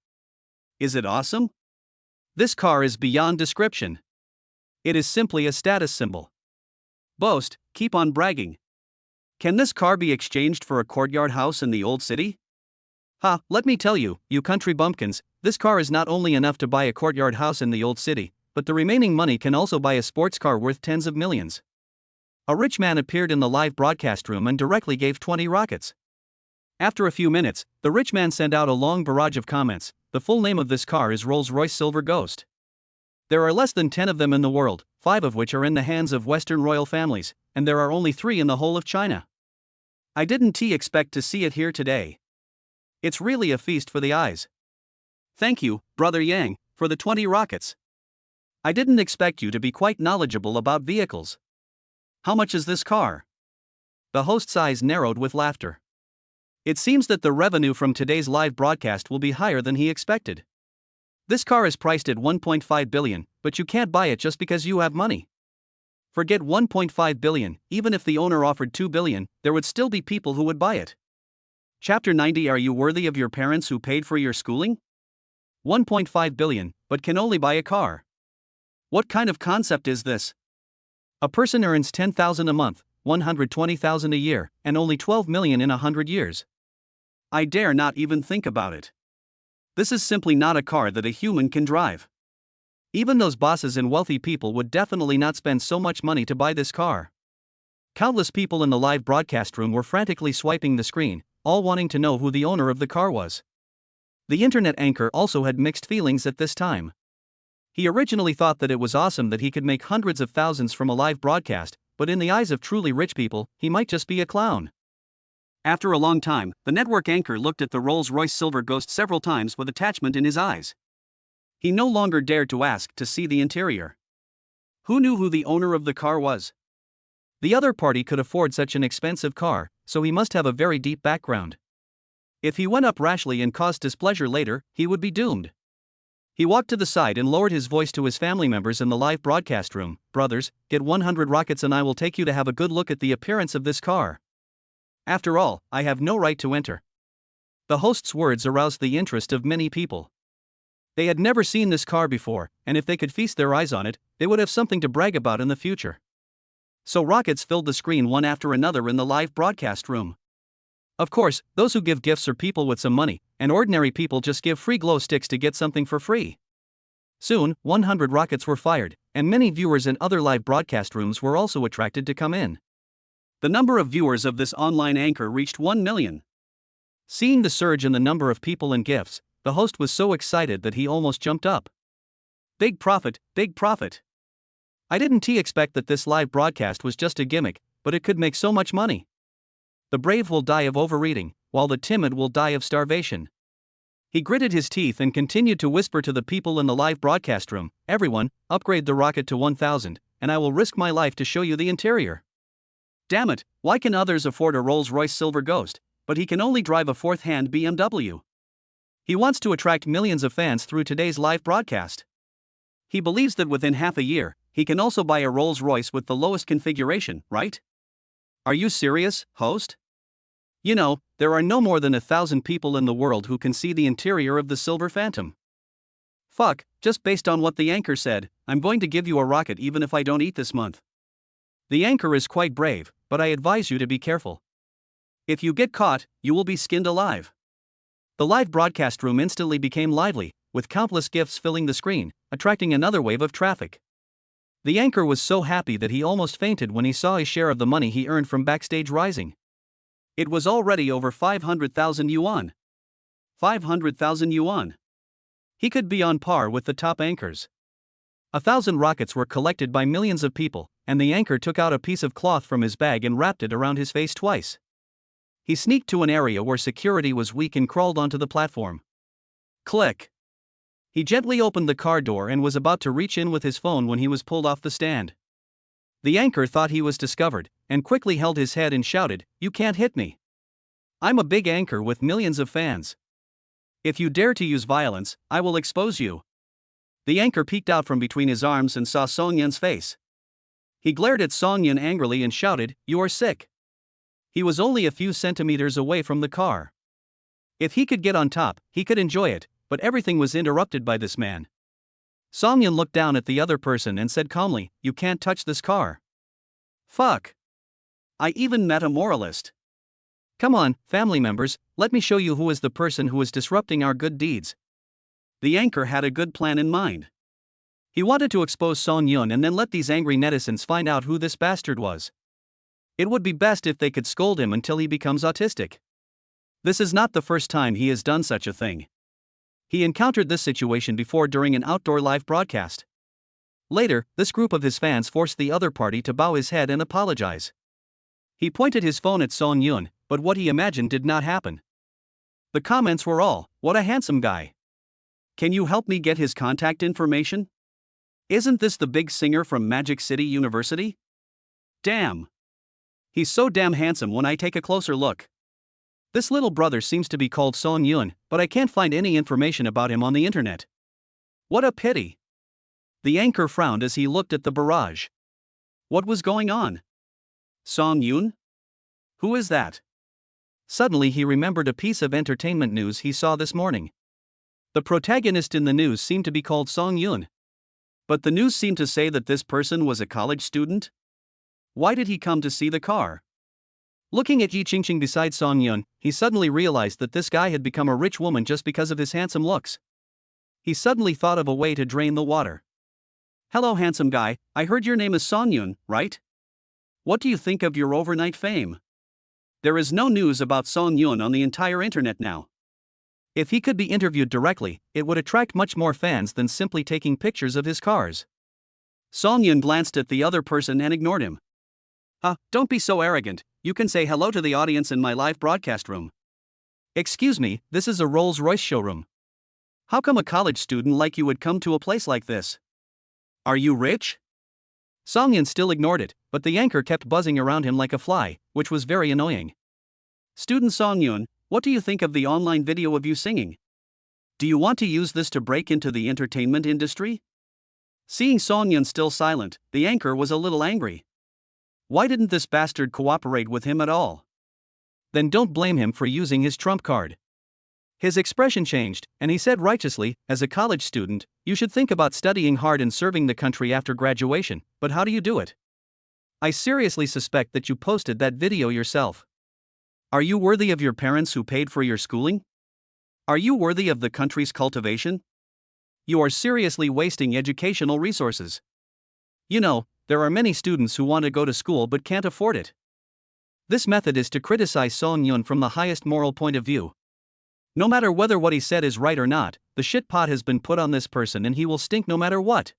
Is it awesome? This car is beyond description. It is simply a status symbol. Boast, keep on bragging. Can this car be exchanged for a courtyard house in the old city? Ha, let me tell you, you country bumpkins, this car is not only enough to buy a courtyard house in the old city, but the remaining money can also buy a sports car worth tens of millions. A rich man appeared in the live broadcast room and directly gave 20 rockets. After a few minutes, the rich man sent out a long barrage of comments. The full name of this car is Rolls-Royce Silver Ghost. There are less than 10 of them in the world, 5 of which are in the hands of Western royal families, and there are only 3 in the whole of China. I didn't expect to see it here today. It's really a feast for the eyes. Thank you, Brother Yang, for the 20 rockets. I didn't expect you to be quite knowledgeable about vehicles. How much is this car? The host's eyes narrowed with laughter. It seems that the revenue from today's live broadcast will be higher than he expected. This car is priced at 1.5 billion, but you can't buy it just because you have money. Forget 1.5 billion, even if the owner offered 2 billion, there would still be people who would buy it. Chapter 90. Are you worthy of your parents who paid for your schooling? 1.5 billion, but can only buy a car. What kind of concept is this? A person earns 10,000 a month, 120,000 a year, and only 12 million in 100 years. I dare not even think about it. This is simply not a car that a human can drive. Even those bosses and wealthy people would definitely not spend so much money to buy this car. Countless people in the live broadcast room were frantically swiping the screen, all wanting to know who the owner of the car was. The internet anchor also had mixed feelings at this time. He originally thought that it was awesome that he could make hundreds of thousands from a live broadcast, but in the eyes of truly rich people, he might just be a clown. After a long time, the network anchor looked at the Rolls-Royce Silver Ghost several times with attachment in his eyes. He no longer dared to ask to see the interior. Who knew who the owner of the car was? The other party could afford such an expensive car, so he must have a very deep background. If he went up rashly and caused displeasure later, he would be doomed. He walked to the side and lowered his voice to his family members in the live broadcast room. Brothers, get 100 rockets and I will take you to have a good look at the appearance of this car. After all, I have no right to enter. The host's words aroused the interest of many people. They had never seen this car before, and if they could feast their eyes on it, they would have something to brag about in the future. So rockets filled the screen one after another in the live broadcast room. Of course, those who give gifts are people with some money, and ordinary people just give free glow sticks to get something for free. Soon, 100 rockets were fired, and many viewers in other live broadcast rooms were also attracted to come in. The number of viewers of this online anchor reached 1 million. Seeing the surge in the number of people and gifts, the host was so excited that he almost jumped up. Big profit, big profit. I didn't expect that this live broadcast was just a gimmick, but it could make so much money. The brave will die of overeating, while the timid will die of starvation. He gritted his teeth and continued to whisper to the people in the live broadcast room, everyone, upgrade the rocket to 1,000, and I will risk my life to show you the interior. Damn it, why can others afford a Rolls-Royce Silver Ghost, but he can only drive a fourth-hand BMW? He wants to attract millions of fans through today's live broadcast. He believes that within half a year, he can also buy a Rolls-Royce with the lowest configuration, right? Are you serious, host? You know, there are no more than 1,000 people in the world who can see the interior of the Silver Phantom. Fuck, just based on what the anchor said, I'm going to give you a rocket even if I don't eat this month. The anchor is quite brave, but I advise you to be careful. If you get caught, you will be skinned alive. The live broadcast room instantly became lively, with countless gifts filling the screen, attracting another wave of traffic. The anchor was so happy that he almost fainted when he saw his share of the money he earned from backstage rising. It was already over 500,000 yuan. 500,000 yuan. He could be on par with the top anchors. 1,000 rockets were collected by millions of people, and the anchor took out a piece of cloth from his bag and wrapped it around his face twice. He sneaked to an area where security was weak and crawled onto the platform. Click. He gently opened the car door and was about to reach in with his phone when he was pulled off the stand. The anchor thought he was discovered, and quickly held his head and shouted, "You can't hit me. I'm a big anchor with millions of fans. If you dare to use violence, I will expose you." The anchor peeked out from between his arms and saw Song Yun's face. He glared at Song Yun angrily and shouted, "You are sick." He was only a few centimeters away from the car. If he could get on top, he could enjoy it, but everything was interrupted by this man. Song Yun looked down at the other person and said calmly, "You can't touch this car." Fuck. I even met a moralist. Come on, family members, let me show you who is the person who is disrupting our good deeds. The anchor had a good plan in mind. He wanted to expose Song Yun and then let these angry netizens find out who this bastard was. It would be best if they could scold him until he becomes autistic. This is not the first time he has done such a thing. He encountered this situation before during an outdoor live broadcast. Later, this group of his fans forced the other party to bow his head and apologize. He pointed his phone at Song Yun, but what he imagined did not happen. The comments were all, "What a handsome guy. Can you help me get his contact information? Isn't this the big singer from Magic City University? Damn. He's so damn handsome when I take a closer look. This little brother seems to be called Song Yun, but I can't find any information about him on the internet. What a pity." The anchor frowned as he looked at the barrage. What was going on? Song Yun? Who is that? Suddenly he remembered a piece of entertainment news he saw this morning. The protagonist in the news seemed to be called Song Yun. But the news seemed to say that this person was a college student? Why did he come to see the car? Looking at Yi Qingqing beside Song Yun, he suddenly realized that this guy had become a rich woman just because of his handsome looks. He suddenly thought of a way to drain the water. "Hello handsome guy, I heard your name is Song Yun, right? What do you think of your overnight fame? There is no news about Song Yun on the entire internet now. If he could be interviewed directly, it would attract much more fans than simply taking pictures of his cars." Song Yun glanced at the other person and ignored him. Don't be so arrogant, you can say hello to the audience in my live broadcast room. Excuse me, this is a Rolls-Royce showroom. How come a college student like you would come to a place like this? Are you rich? Song Yun still ignored it, but the anchor kept buzzing around him like a fly, which was very annoying. "Student Song Yun, what do you think of the online video of you singing? Do you want to use this to break into the entertainment industry?" Seeing Song Yun still silent, the anchor was a little angry. Why didn't this bastard cooperate with him at all? Then don't blame him for using his trump card. His expression changed, and he said righteously, "As a college student, you should think about studying hard and serving the country after graduation, but how do you do it? I seriously suspect that you posted that video yourself. Are you worthy of your parents who paid for your schooling? Are you worthy of the country's cultivation? You are seriously wasting educational resources. You know, there are many students who want to go to school but can't afford it." This method is to criticize Song Yun from the highest moral point of view. No matter whether what he said is right or not, the shit pot has been put on this person and he will stink no matter what.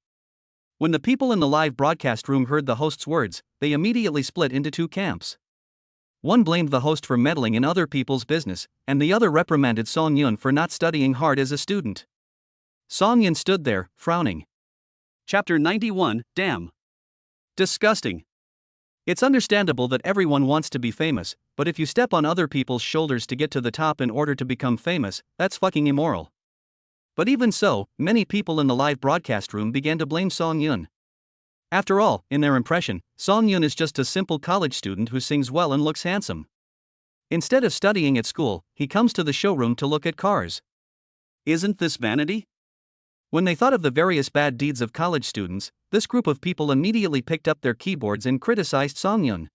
When the people in the live broadcast room heard the host's words, they immediately split into two camps. One blamed the host for meddling in other people's business, and the other reprimanded Song Yun for not studying hard as a student. Song Yun stood there, frowning. Chapter 91, Damn. Disgusting. It's understandable that everyone wants to be famous, but if you step on other people's shoulders to get to the top in order to become famous, that's fucking immoral. But even so, many people in the live broadcast room began to blame Song Yun. After all, in their impression, Song Yun is just a simple college student who sings well and looks handsome. Instead of studying at school, he comes to the showroom to look at cars. Isn't this vanity? When they thought of the various bad deeds of college students, this group of people immediately picked up their keyboards and criticized Song Yun.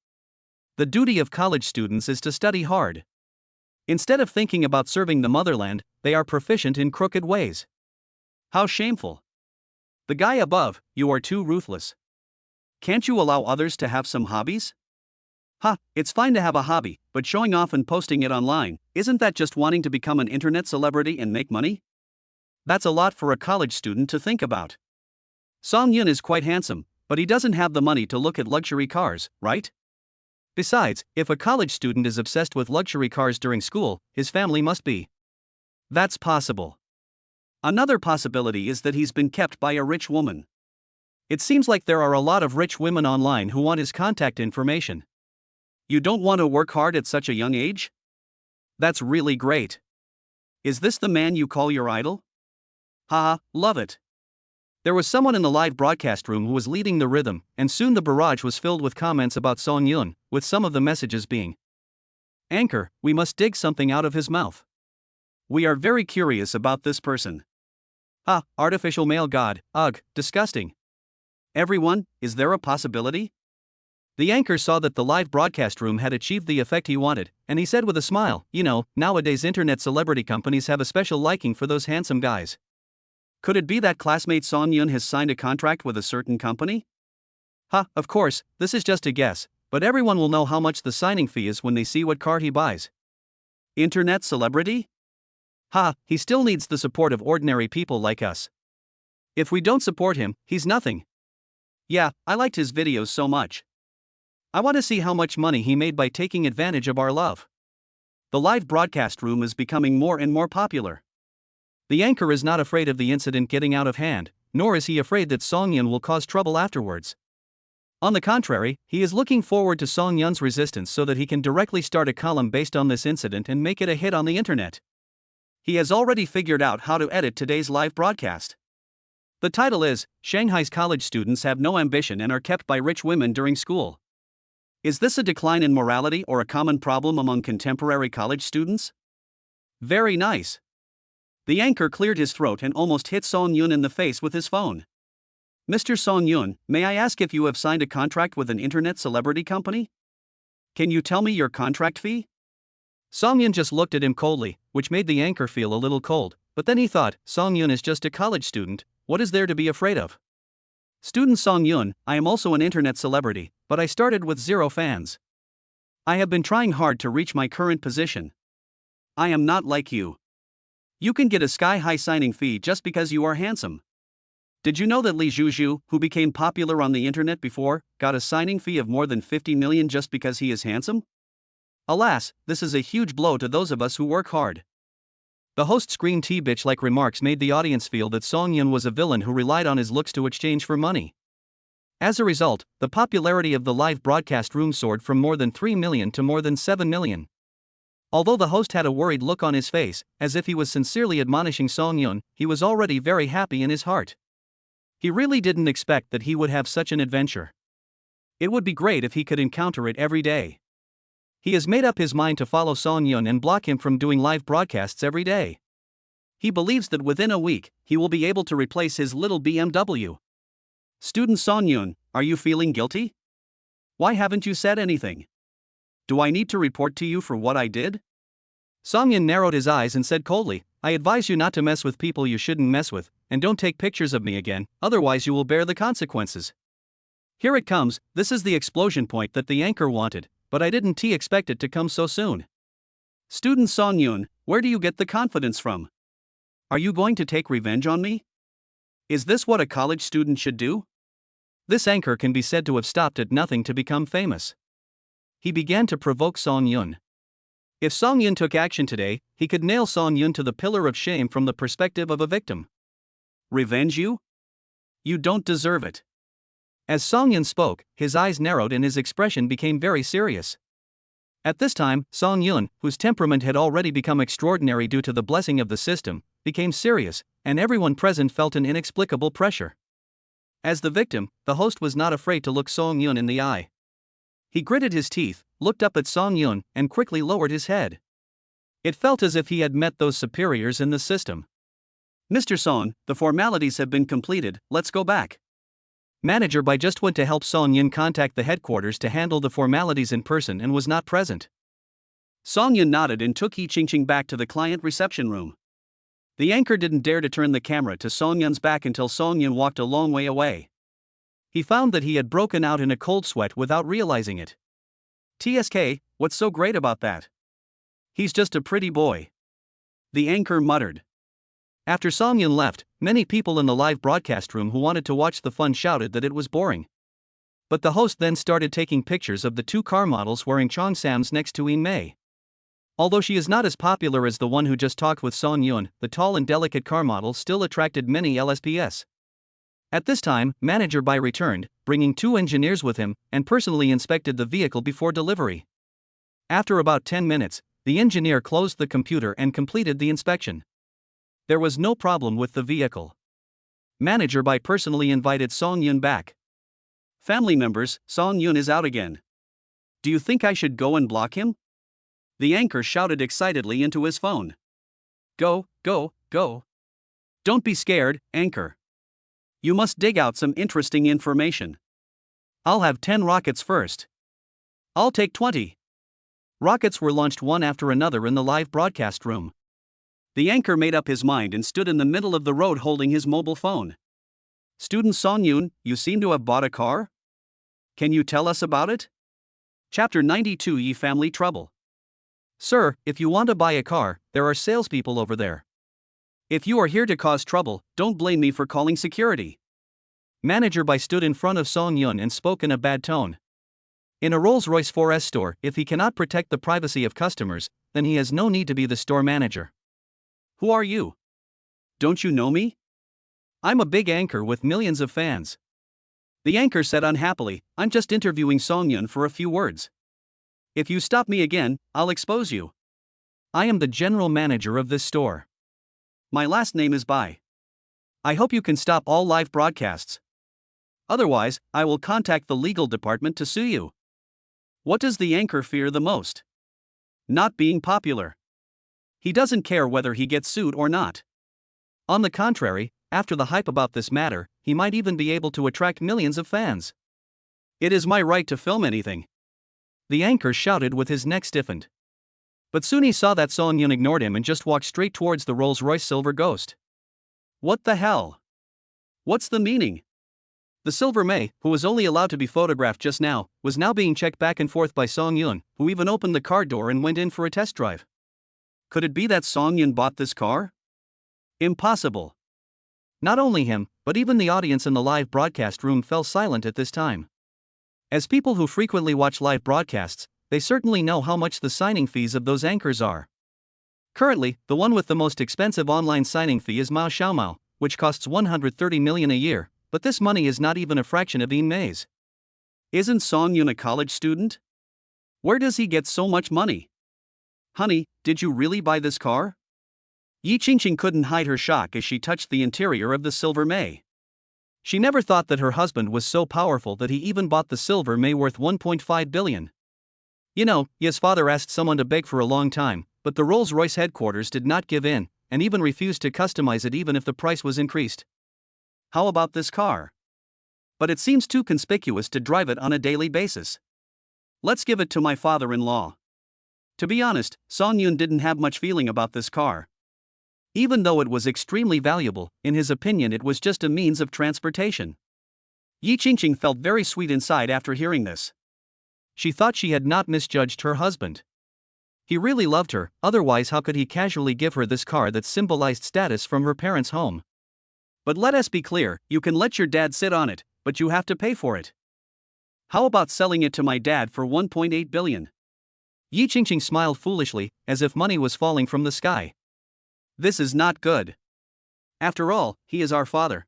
The duty of college students is to study hard. Instead of thinking about serving the motherland, they are proficient in crooked ways. How shameful. The guy above, "You are too ruthless. Can't you allow others to have some hobbies? Ha, it's fine to have a hobby, but showing off and posting it online, isn't that just wanting to become an internet celebrity and make money? That's a lot for a college student to think about. Song Yun is quite handsome, but he doesn't have the money to look at luxury cars, right? Besides, if a college student is obsessed with luxury cars during school, his family must be. That's possible. Another possibility is that he's been kept by a rich woman. It seems like there are a lot of rich women online who want his contact information. You don't want to work hard at such a young age? That's really great. Is this the man you call your idol? Haha, love it. There was someone in the live broadcast room who was leading the rhythm, and soon the barrage was filled with comments about Song Yun, with some of the messages being, "Anchor, we must dig something out of his mouth. We are very curious about this person. Ah, artificial male god, ugh, disgusting. Everyone, is there a possibility?" The anchor saw that the live broadcast room had achieved the effect he wanted, and he said with a smile, nowadays internet celebrity companies have a special liking for those handsome guys. Could it be that classmate Song Yun has signed a contract with a certain company? Of course, this is just a guess, but everyone will know how much the signing fee is when they see what car he buys. Internet celebrity? He still needs the support of ordinary people like us. If we don't support him, he's nothing. Yeah, I liked his videos so much. I want to see how much money he made by taking advantage of our love. The live broadcast room is becoming more and more popular. The anchor is not afraid of the incident getting out of hand, nor is he afraid that Song Yun will cause trouble afterwards. On the contrary, he is looking forward to Song Yun's resistance so that he can directly start a column based on this incident and make it a hit on the internet. He has already figured out how to edit today's live broadcast. The title is, "Shanghai's College Students Have No Ambition and Are Kept by Rich Women During School." Is this a decline in morality or a common problem among contemporary college students? Very nice. The anchor cleared his throat and almost hit Song Yun in the face with his phone. "Mr. Song Yun, may I ask if you have signed a contract with an internet celebrity company? Can you tell me your contract fee?" Song Yun just looked at him coldly, which made the anchor feel a little cold, but then he thought, Song Yun is just a college student, what is there to be afraid of? "Student Song Yun, I am also an internet celebrity, but I started with 0 fans. I have been trying hard to reach my current position. I am not like you. You can get a sky-high signing fee just because you are handsome. Did you know that Li Zhuzhu, who became popular on the internet before, got a signing fee of more than 50 million just because he is handsome? Alas, this is a huge blow to those of us who work hard." The host's green tea bitch-like remarks made the audience feel that Song Yun was a villain who relied on his looks to exchange for money. As a result, the popularity of the live broadcast room soared from more than 3 million to more than 7 million. Although the host had a worried look on his face, as if he was sincerely admonishing Song Yun, he was already very happy in his heart. He really didn't expect that he would have such an adventure. It would be great if he could encounter it every day. He has made up his mind to follow Song Yun and block him from doing live broadcasts every day. He believes that within a week, he will be able to replace his little BMW. Student Song Yun, are you feeling guilty? Why haven't you said anything? Do I need to report to you for what I did? Song Yun narrowed his eyes and said coldly, "I advise you not to mess with people you shouldn't mess with, and don't take pictures of me again, otherwise you will bear the consequences." Here it comes, this is the explosion point that the anchor wanted, but I didn't expect it to come so soon. Student Song Yun, where do you get the confidence from? Are you going to take revenge on me? Is this what a college student should do? This anchor can be said to have stopped at nothing to become famous. He began to provoke Song Yun. If Song Yun took action today, he could nail Song Yun to the pillar of shame from the perspective of a victim. Revenge you? You don't deserve it. As Song Yun spoke, his eyes narrowed and his expression became very serious. At this time, Song Yun, whose temperament had already become extraordinary due to the blessing of the system, became serious, and everyone present felt an inexplicable pressure. As the victim, the host was not afraid to look Song Yun in the eye. He gritted his teeth, looked up at Song Yun, and quickly lowered his head. It felt as if he had met those superiors in the system. "Mr. Song, the formalities have been completed, let's go back." Manager Bai just went to help Song Yun contact the headquarters to handle the formalities in person and was not present. Song Yun nodded and took Yi Qingqing back to the client reception room. The anchor didn't dare to turn the camera to Song Yun's back until Song Yun walked a long way away. He found that he had broken out in a cold sweat without realizing it. TSK, what's so great about that? He's just a pretty boy. The anchor muttered. After Song Yun left, many people in the live broadcast room who wanted to watch the fun shouted that it was boring. But the host then started taking pictures of the two car models wearing cheongsams next to In Mei. Although she is not as popular as the one who just talked with Song Yun, the tall and delicate car model still attracted many LSPS. At this time, Manager Bai returned, bringing 2 engineers with him, and personally inspected the vehicle before delivery. After about 10 minutes, the engineer closed the computer and completed the inspection. There was no problem with the vehicle. Manager Bai personally invited Song Yun back. Family members, Song Yun is out again. Do you think I should go and block him? The anchor shouted excitedly into his phone. Go, go, go. Don't be scared, anchor. You must dig out some interesting information. I'll have 10 rockets first. I'll take 20. Rockets were launched one after another in the live broadcast room. The anchor made up his mind and stood in the middle of the road holding his mobile phone. Student Song Yun, you seem to have bought a car? Can you tell us about it? Chapter 92 Ye Family Trouble. Sir, if you want to buy a car, there are salespeople over there. If you are here to cause trouble, don't blame me for calling security. Manager Bai stood in front of Song Yun and spoke in a bad tone. In a Rolls-Royce 4S store, if he cannot protect the privacy of customers, then he has no need to be the store manager. Who are you? Don't you know me? I'm a big anchor with millions of fans. The anchor said unhappily, I'm just interviewing Song Yun for a few words. If you stop me again, I'll expose you. I am the general manager of this store. My last name is Bai. I hope you can stop all live broadcasts. Otherwise, I will contact the legal department to sue you. What does the anchor fear the most? Not being popular. He doesn't care whether he gets sued or not. On the contrary, after the hype about this matter, he might even be able to attract millions of fans. It is my right to film anything. The anchor shouted with his neck stiffened. But soon he saw that Song Yun ignored him and just walked straight towards the Rolls-Royce Silver Ghost. What the hell? What's the meaning? The Silver May, who was only allowed to be photographed just now, was now being checked back and forth by Song Yun, who even opened the car door and went in for a test drive. Could it be that Song Yun bought this car? Impossible. Not only him, but even the audience in the live broadcast room fell silent at this time. As people who frequently watch live broadcasts, they certainly know how much the signing fees of those anchors are. Currently, the one with the most expensive online signing fee is Mao Xiaomao, which costs 130 million a year, but this money is not even a fraction of In Mei's. Isn't Song Yun a college student? Where does he get so much money? Honey, did you really buy this car? Yi Qingqing couldn't hide her shock as she touched the interior of the Silver May. She never thought that her husband was so powerful that he even bought the Silver May worth 1.5 billion. You know, Ye's father asked someone to beg for a long time, but the Rolls-Royce headquarters did not give in, and even refused to customize it even if the price was increased. How about this car? But it seems too conspicuous to drive it on a daily basis. Let's give it to my father-in-law. To be honest, Song Yun didn't have much feeling about this car. Even though it was extremely valuable, in his opinion it was just a means of transportation. Yi Qingqing felt very sweet inside after hearing this. She thought she had not misjudged her husband. He really loved her, otherwise how could he casually give her this car that symbolized status from her parents' home? But let us be clear, you can let your dad sit on it, but you have to pay for it. How about selling it to my dad for 1.8 billion? Yi Qingqing smiled foolishly, as if money was falling from the sky. This is not good. After all, he is our father.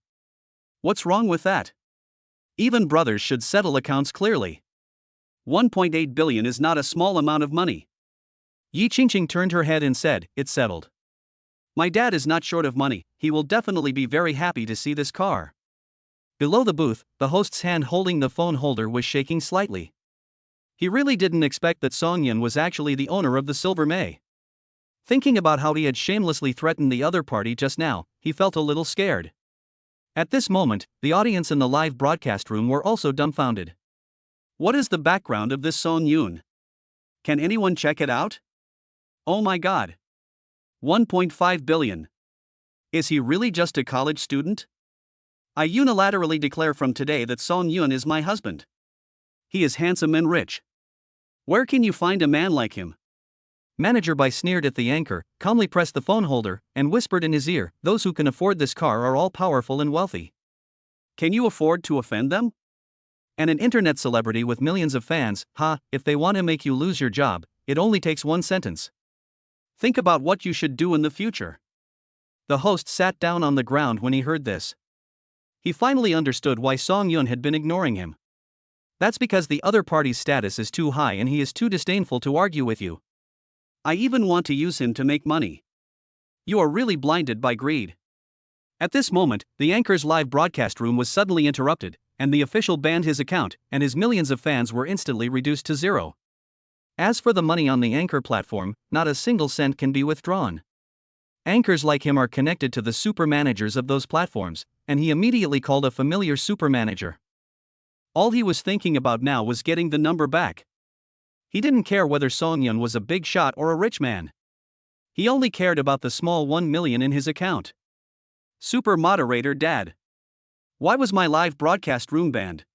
What's wrong with that? Even brothers should settle accounts clearly. 1.8 billion is not a small amount of money. Yi Qingqing turned her head and said, it's settled. My dad is not short of money, he will definitely be very happy to see this car. Below the booth, the host's hand holding the phone holder was shaking slightly. He really didn't expect that Song Yun was actually the owner of the Silver May. Thinking about how he had shamelessly threatened the other party just now, he felt a little scared. At this moment, the audience in the live broadcast room were also dumbfounded. What is the background of this Song Yun? Can anyone check it out? Oh my god. 1.5 billion. Is he really just a college student? I unilaterally declare from today that Song Yun is my husband. He is handsome and rich. Where can you find a man like him? Manager Bai sneered at the anchor, calmly pressed the phone holder, and whispered in his ear, those who can afford this car are all powerful and wealthy. Can you afford to offend them? And an internet celebrity with millions of fans, if they want to make you lose your job, it only takes one sentence. Think about what you should do in the future. The host sat down on the ground when he heard this. He finally understood why Song Yun had been ignoring him. That's because the other party's status is too high and he is too disdainful to argue with you. I even want to use him to make money. You are really blinded by greed. At this moment, the anchor's live broadcast room was suddenly interrupted, and the official banned his account, and his millions of fans were instantly reduced to zero. As for the money on the anchor platform, not a single cent can be withdrawn. Anchors like him are connected to the super managers of those platforms, and he immediately called a familiar super manager. All he was thinking about now was getting the number back. He didn't care whether Song Yun was a big shot or a rich man. He only cared about the small 1 million in his account. Super moderator Dad. Why was my live broadcast room banned?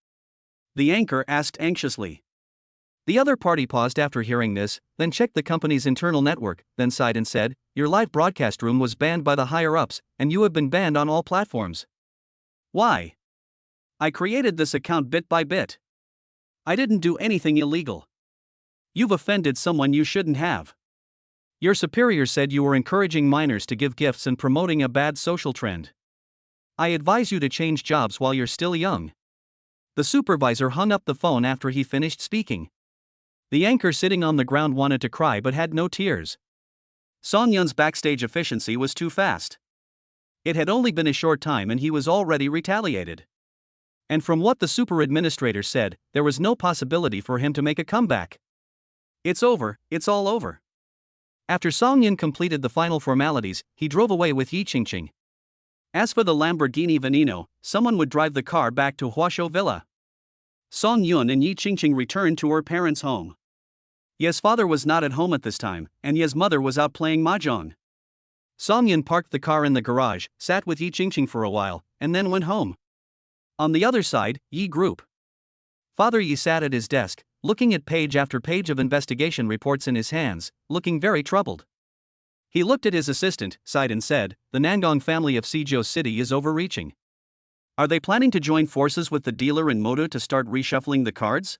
The anchor asked anxiously. The other party paused after hearing this, then checked the company's internal network, then sighed and said, your live broadcast room was banned by the higher-ups, and you have been banned on all platforms. Why? I created this account bit by bit. I didn't do anything illegal. You've offended someone you shouldn't have. Your superior said you were encouraging minors to give gifts and promoting a bad social trend. I advise you to change jobs while you're still young. The supervisor hung up the phone after he finished speaking. The anchor sitting on the ground wanted to cry but had no tears. Song Yun's backstage efficiency was too fast. It had only been a short time and he was already retaliated. And from what the super administrator said, there was no possibility for him to make a comeback. It's over, it's all over. After Song Yun completed the final formalities, he drove away with Yi Qingqing. As for the Lamborghini Veneno, someone would drive the car back to Huasho Villa. Song Yun and Yi Qingqing returned to her parents' home. Ye's father was not at home at this time, and Ye's mother was out playing mahjong. Song Yun parked the car in the garage, sat with Yi Qingqing for a while, and then went home. On the other side, Yi Group. Father Yi sat at his desk, looking at page after page of investigation reports in his hands, looking very troubled. He looked at his assistant, sighed and said, the Nangong family of Suzhou City is overreaching. Are they planning to join forces with the dealer in Moda to start reshuffling the cards?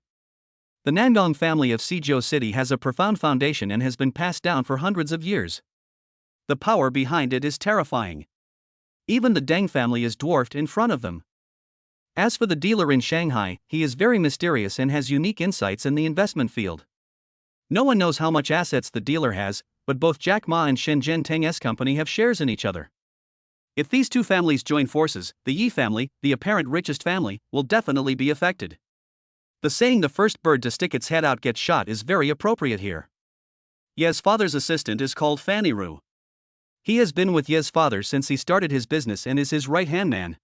The Nangong family of Suzhou City has a profound foundation and has been passed down for hundreds of years. The power behind it is terrifying. Even the Deng family is dwarfed in front of them. As for the dealer in Shanghai, he is very mysterious and has unique insights in the investment field. No one knows how much assets the dealer has, but both Jack Ma and Shenzhen Teng's company have shares in each other. If these two families join forces, the Yi family, the apparent richest family, will definitely be affected. The saying the first bird to stick its head out gets shot is very appropriate here. Ye's father's assistant is called Fanny Ru. He has been with Ye's father since he started his business and is his right-hand man.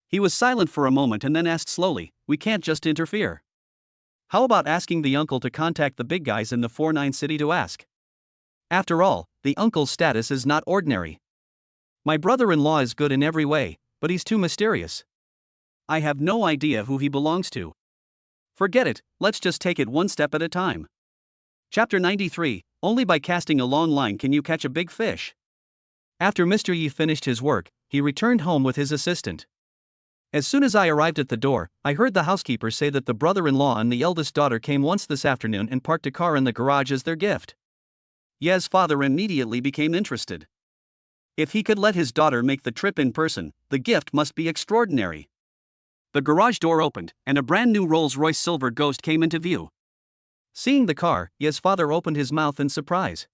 He was silent for a moment and then asked slowly, we can't just interfere. How about asking the uncle to contact the big guys in the 49 city to ask? After all, the uncle's status is not ordinary. My brother-in-law is good in every way, but he's too mysterious. I have no idea who he belongs to. Forget it, let's just take it one step at a time. Chapter 93, Only by casting a long line can you catch a big fish. After Mr. Yi finished his work, he returned home with his assistant. As soon as I arrived at the door, I heard the housekeeper say that the brother-in-law and the eldest daughter came once this afternoon and parked a car in the garage as their gift. Ye's father immediately became interested. If he could let his daughter make the trip in person, the gift must be extraordinary. The garage door opened, and a brand new Rolls-Royce Silver Ghost came into view. Seeing the car, Ye's father opened his mouth in surprise.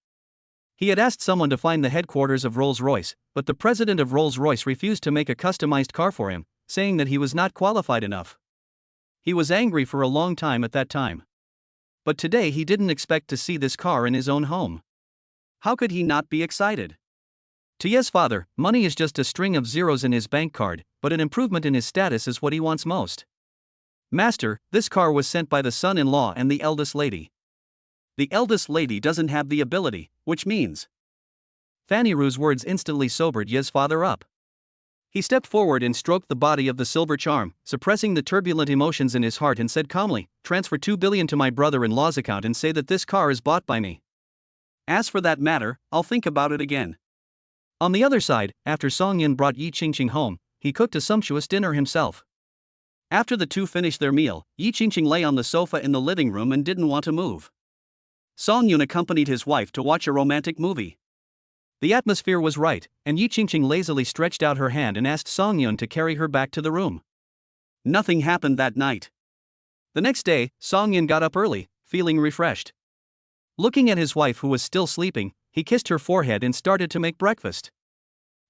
He had asked someone to find the headquarters of Rolls-Royce, but the president of Rolls-Royce refused to make a customized car for him, saying that he was not qualified enough. He was angry for a long time at that time. But today he didn't expect to see this car in his own home. How could he not be excited? To Ye's father, money is just a string of zeros in his bank card, but an improvement in his status is what he wants most. Master, this car was sent by the son-in-law and the eldest lady. The eldest lady doesn't have the ability, which means... Fanny Ru's words instantly sobered Ye's father up. He stepped forward and stroked the body of the silver charm, suppressing the turbulent emotions in his heart, and said calmly, "Transfer 2 billion to my brother-in-law's account and say that this car is bought by me. As for that matter, I'll think about it again." On the other side, after Song Yun brought Yi Qingqing home, he cooked a sumptuous dinner himself. After the two finished their meal, Yi Qingqing lay on the sofa in the living room and didn't want to move. Song Yun accompanied his wife to watch a romantic movie. The atmosphere was right, and Yi Qingqing lazily stretched out her hand and asked Song Yun to carry her back to the room. Nothing happened that night. The next day, Song Yun got up early, feeling refreshed. Looking at his wife who was still sleeping, he kissed her forehead and started to make breakfast.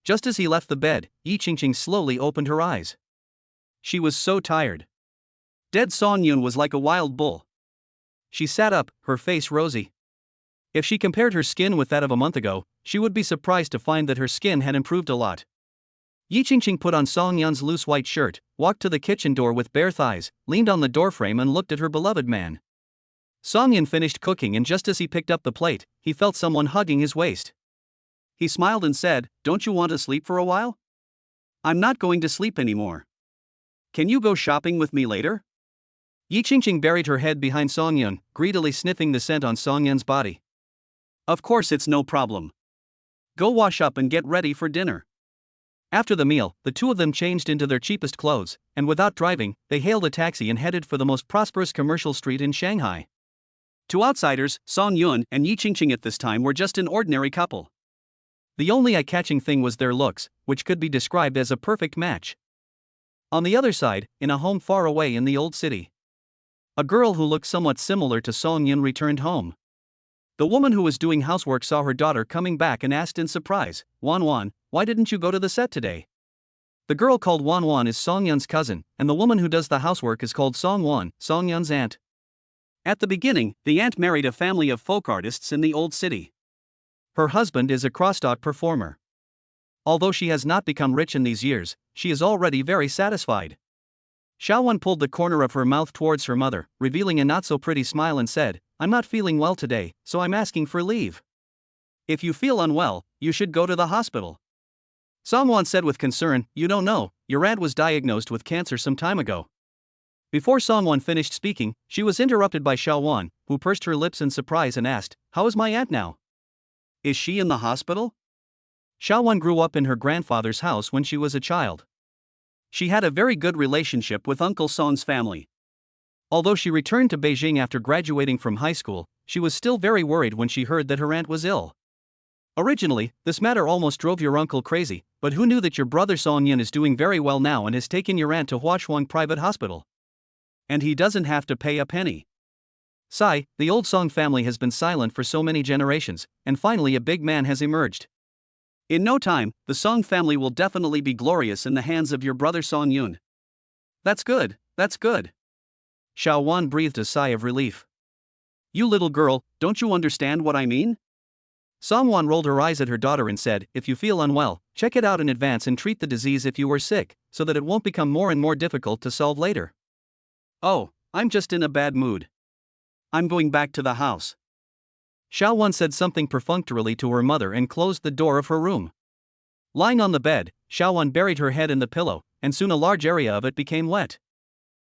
Just as he left the bed, Yi Qingqing slowly opened her eyes. She was so tired. Dead Song Yun was like a wild bull. She sat up, her face rosy. If she compared her skin with that of a month ago, she would be surprised to find that her skin had improved a lot. Yi Qingqing put on Song Yun's loose white shirt, walked to the kitchen door with bare thighs, leaned on the doorframe and looked at her beloved man. Song Yun finished cooking, and just as he picked up the plate, he felt someone hugging his waist. He smiled and said, "Don't you want to sleep for a while?" "I'm not going to sleep anymore. Can you go shopping with me later?" Yi Qingqing buried her head behind Song Yun, greedily sniffing the scent on Song Yun's body. "Of course, it's no problem. Go wash up and get ready for dinner." After the meal, the two of them changed into their cheapest clothes, and without driving, they hailed a taxi and headed for the most prosperous commercial street in Shanghai. To outsiders, Song Yun and Yi Qingqing at this time were just an ordinary couple. The only eye-catching thing was their looks, which could be described as a perfect match. On the other side, in a home far away in the old city, a girl who looked somewhat similar to Song Yun returned home. The woman who was doing housework saw her daughter coming back and asked in surprise, "Wan Wan, why didn't you go to the set today?" The girl called Wan Wan is Song Yun's cousin, and the woman who does the housework is called Song Wan, Song Yun's aunt. At the beginning, the aunt married a family of folk artists in the old city. Her husband is a crosstalk performer. Although she has not become rich in these years, she is already very satisfied. Xiaowan pulled the corner of her mouth towards her mother, revealing a not-so-pretty smile, and said, "I'm not feeling well today, so I'm asking for leave. If you feel unwell, you should go to the hospital." Songwan said with concern, "You don't know, your aunt was diagnosed with cancer some time ago." Before Songwan finished speaking, she was interrupted by Xiaowan, who pursed her lips in surprise and asked, "How is my aunt now? Is she in the hospital?" Xiaowan grew up in her grandfather's house when she was a child. She had a very good relationship with Uncle Song's family. Although she returned to Beijing after graduating from high school, she was still very worried when she heard that her aunt was ill. Originally, this matter almost drove your uncle crazy, but who knew that your brother Song Yin is doing very well now and has taken your aunt to Huashuang Private Hospital? And he doesn't have to pay a penny. Sigh, the old Song family has been silent for so many generations, and finally a big man has emerged. In no time, the Song family will definitely be glorious in the hands of your brother Song Yun. That's good, that's good. Xiao Wan breathed a sigh of relief. You little girl, don't you understand what I mean? Song Wan rolled her eyes at her daughter and said, if you feel unwell, check it out in advance and treat the disease if you are sick, so that it won't become more and more difficult to solve later. Oh, I'm just in a bad mood. I'm going back to the house. Xiao Wan said something perfunctorily to her mother and closed the door of her room. Lying on the bed, Xiao Wan buried her head in the pillow, and soon a large area of it became wet.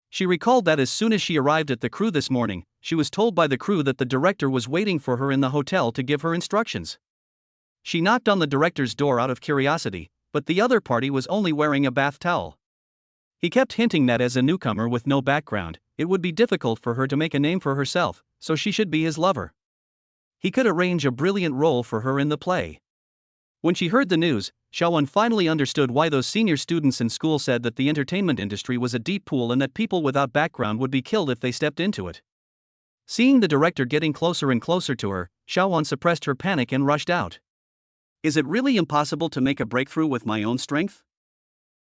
She recalled that as soon as she arrived at the crew this morning, she was told by the crew that the director was waiting for her in the hotel to give her instructions. She knocked on the director's door out of curiosity, but the other party was only wearing a bath towel. He kept hinting that as a newcomer with no background, it would be difficult for her to make a name for herself, so she should be his lover. He could arrange a brilliant role for her in the play. When she heard the news, Xiaowan finally understood why those senior students in school said that the entertainment industry was a deep pool and that people without background would be killed if they stepped into it. Seeing the director getting closer and closer to her, Xiaowan suppressed her panic and rushed out. Is it really impossible to make a breakthrough with my own strength?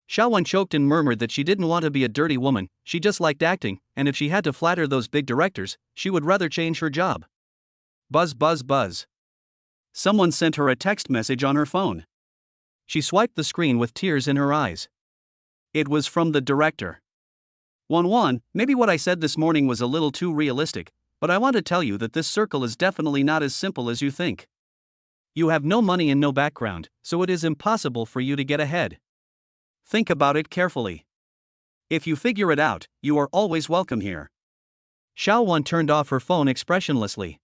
Xiaowan choked and murmured that she didn't want to be a dirty woman, she just liked acting, and if she had to flatter those big directors, she would rather change her job. Buzz buzz buzz. Someone sent her a text message on her phone. She swiped the screen with tears in her eyes. It was from the director. Wan, maybe what I said this morning was a little too realistic, but I want to tell you that this circle is definitely not as simple as you think. You have no money and no background, so it is impossible for you to get ahead. Think about it carefully. If you figure it out, you are always welcome here. Xiaowan turned off her phone expressionlessly.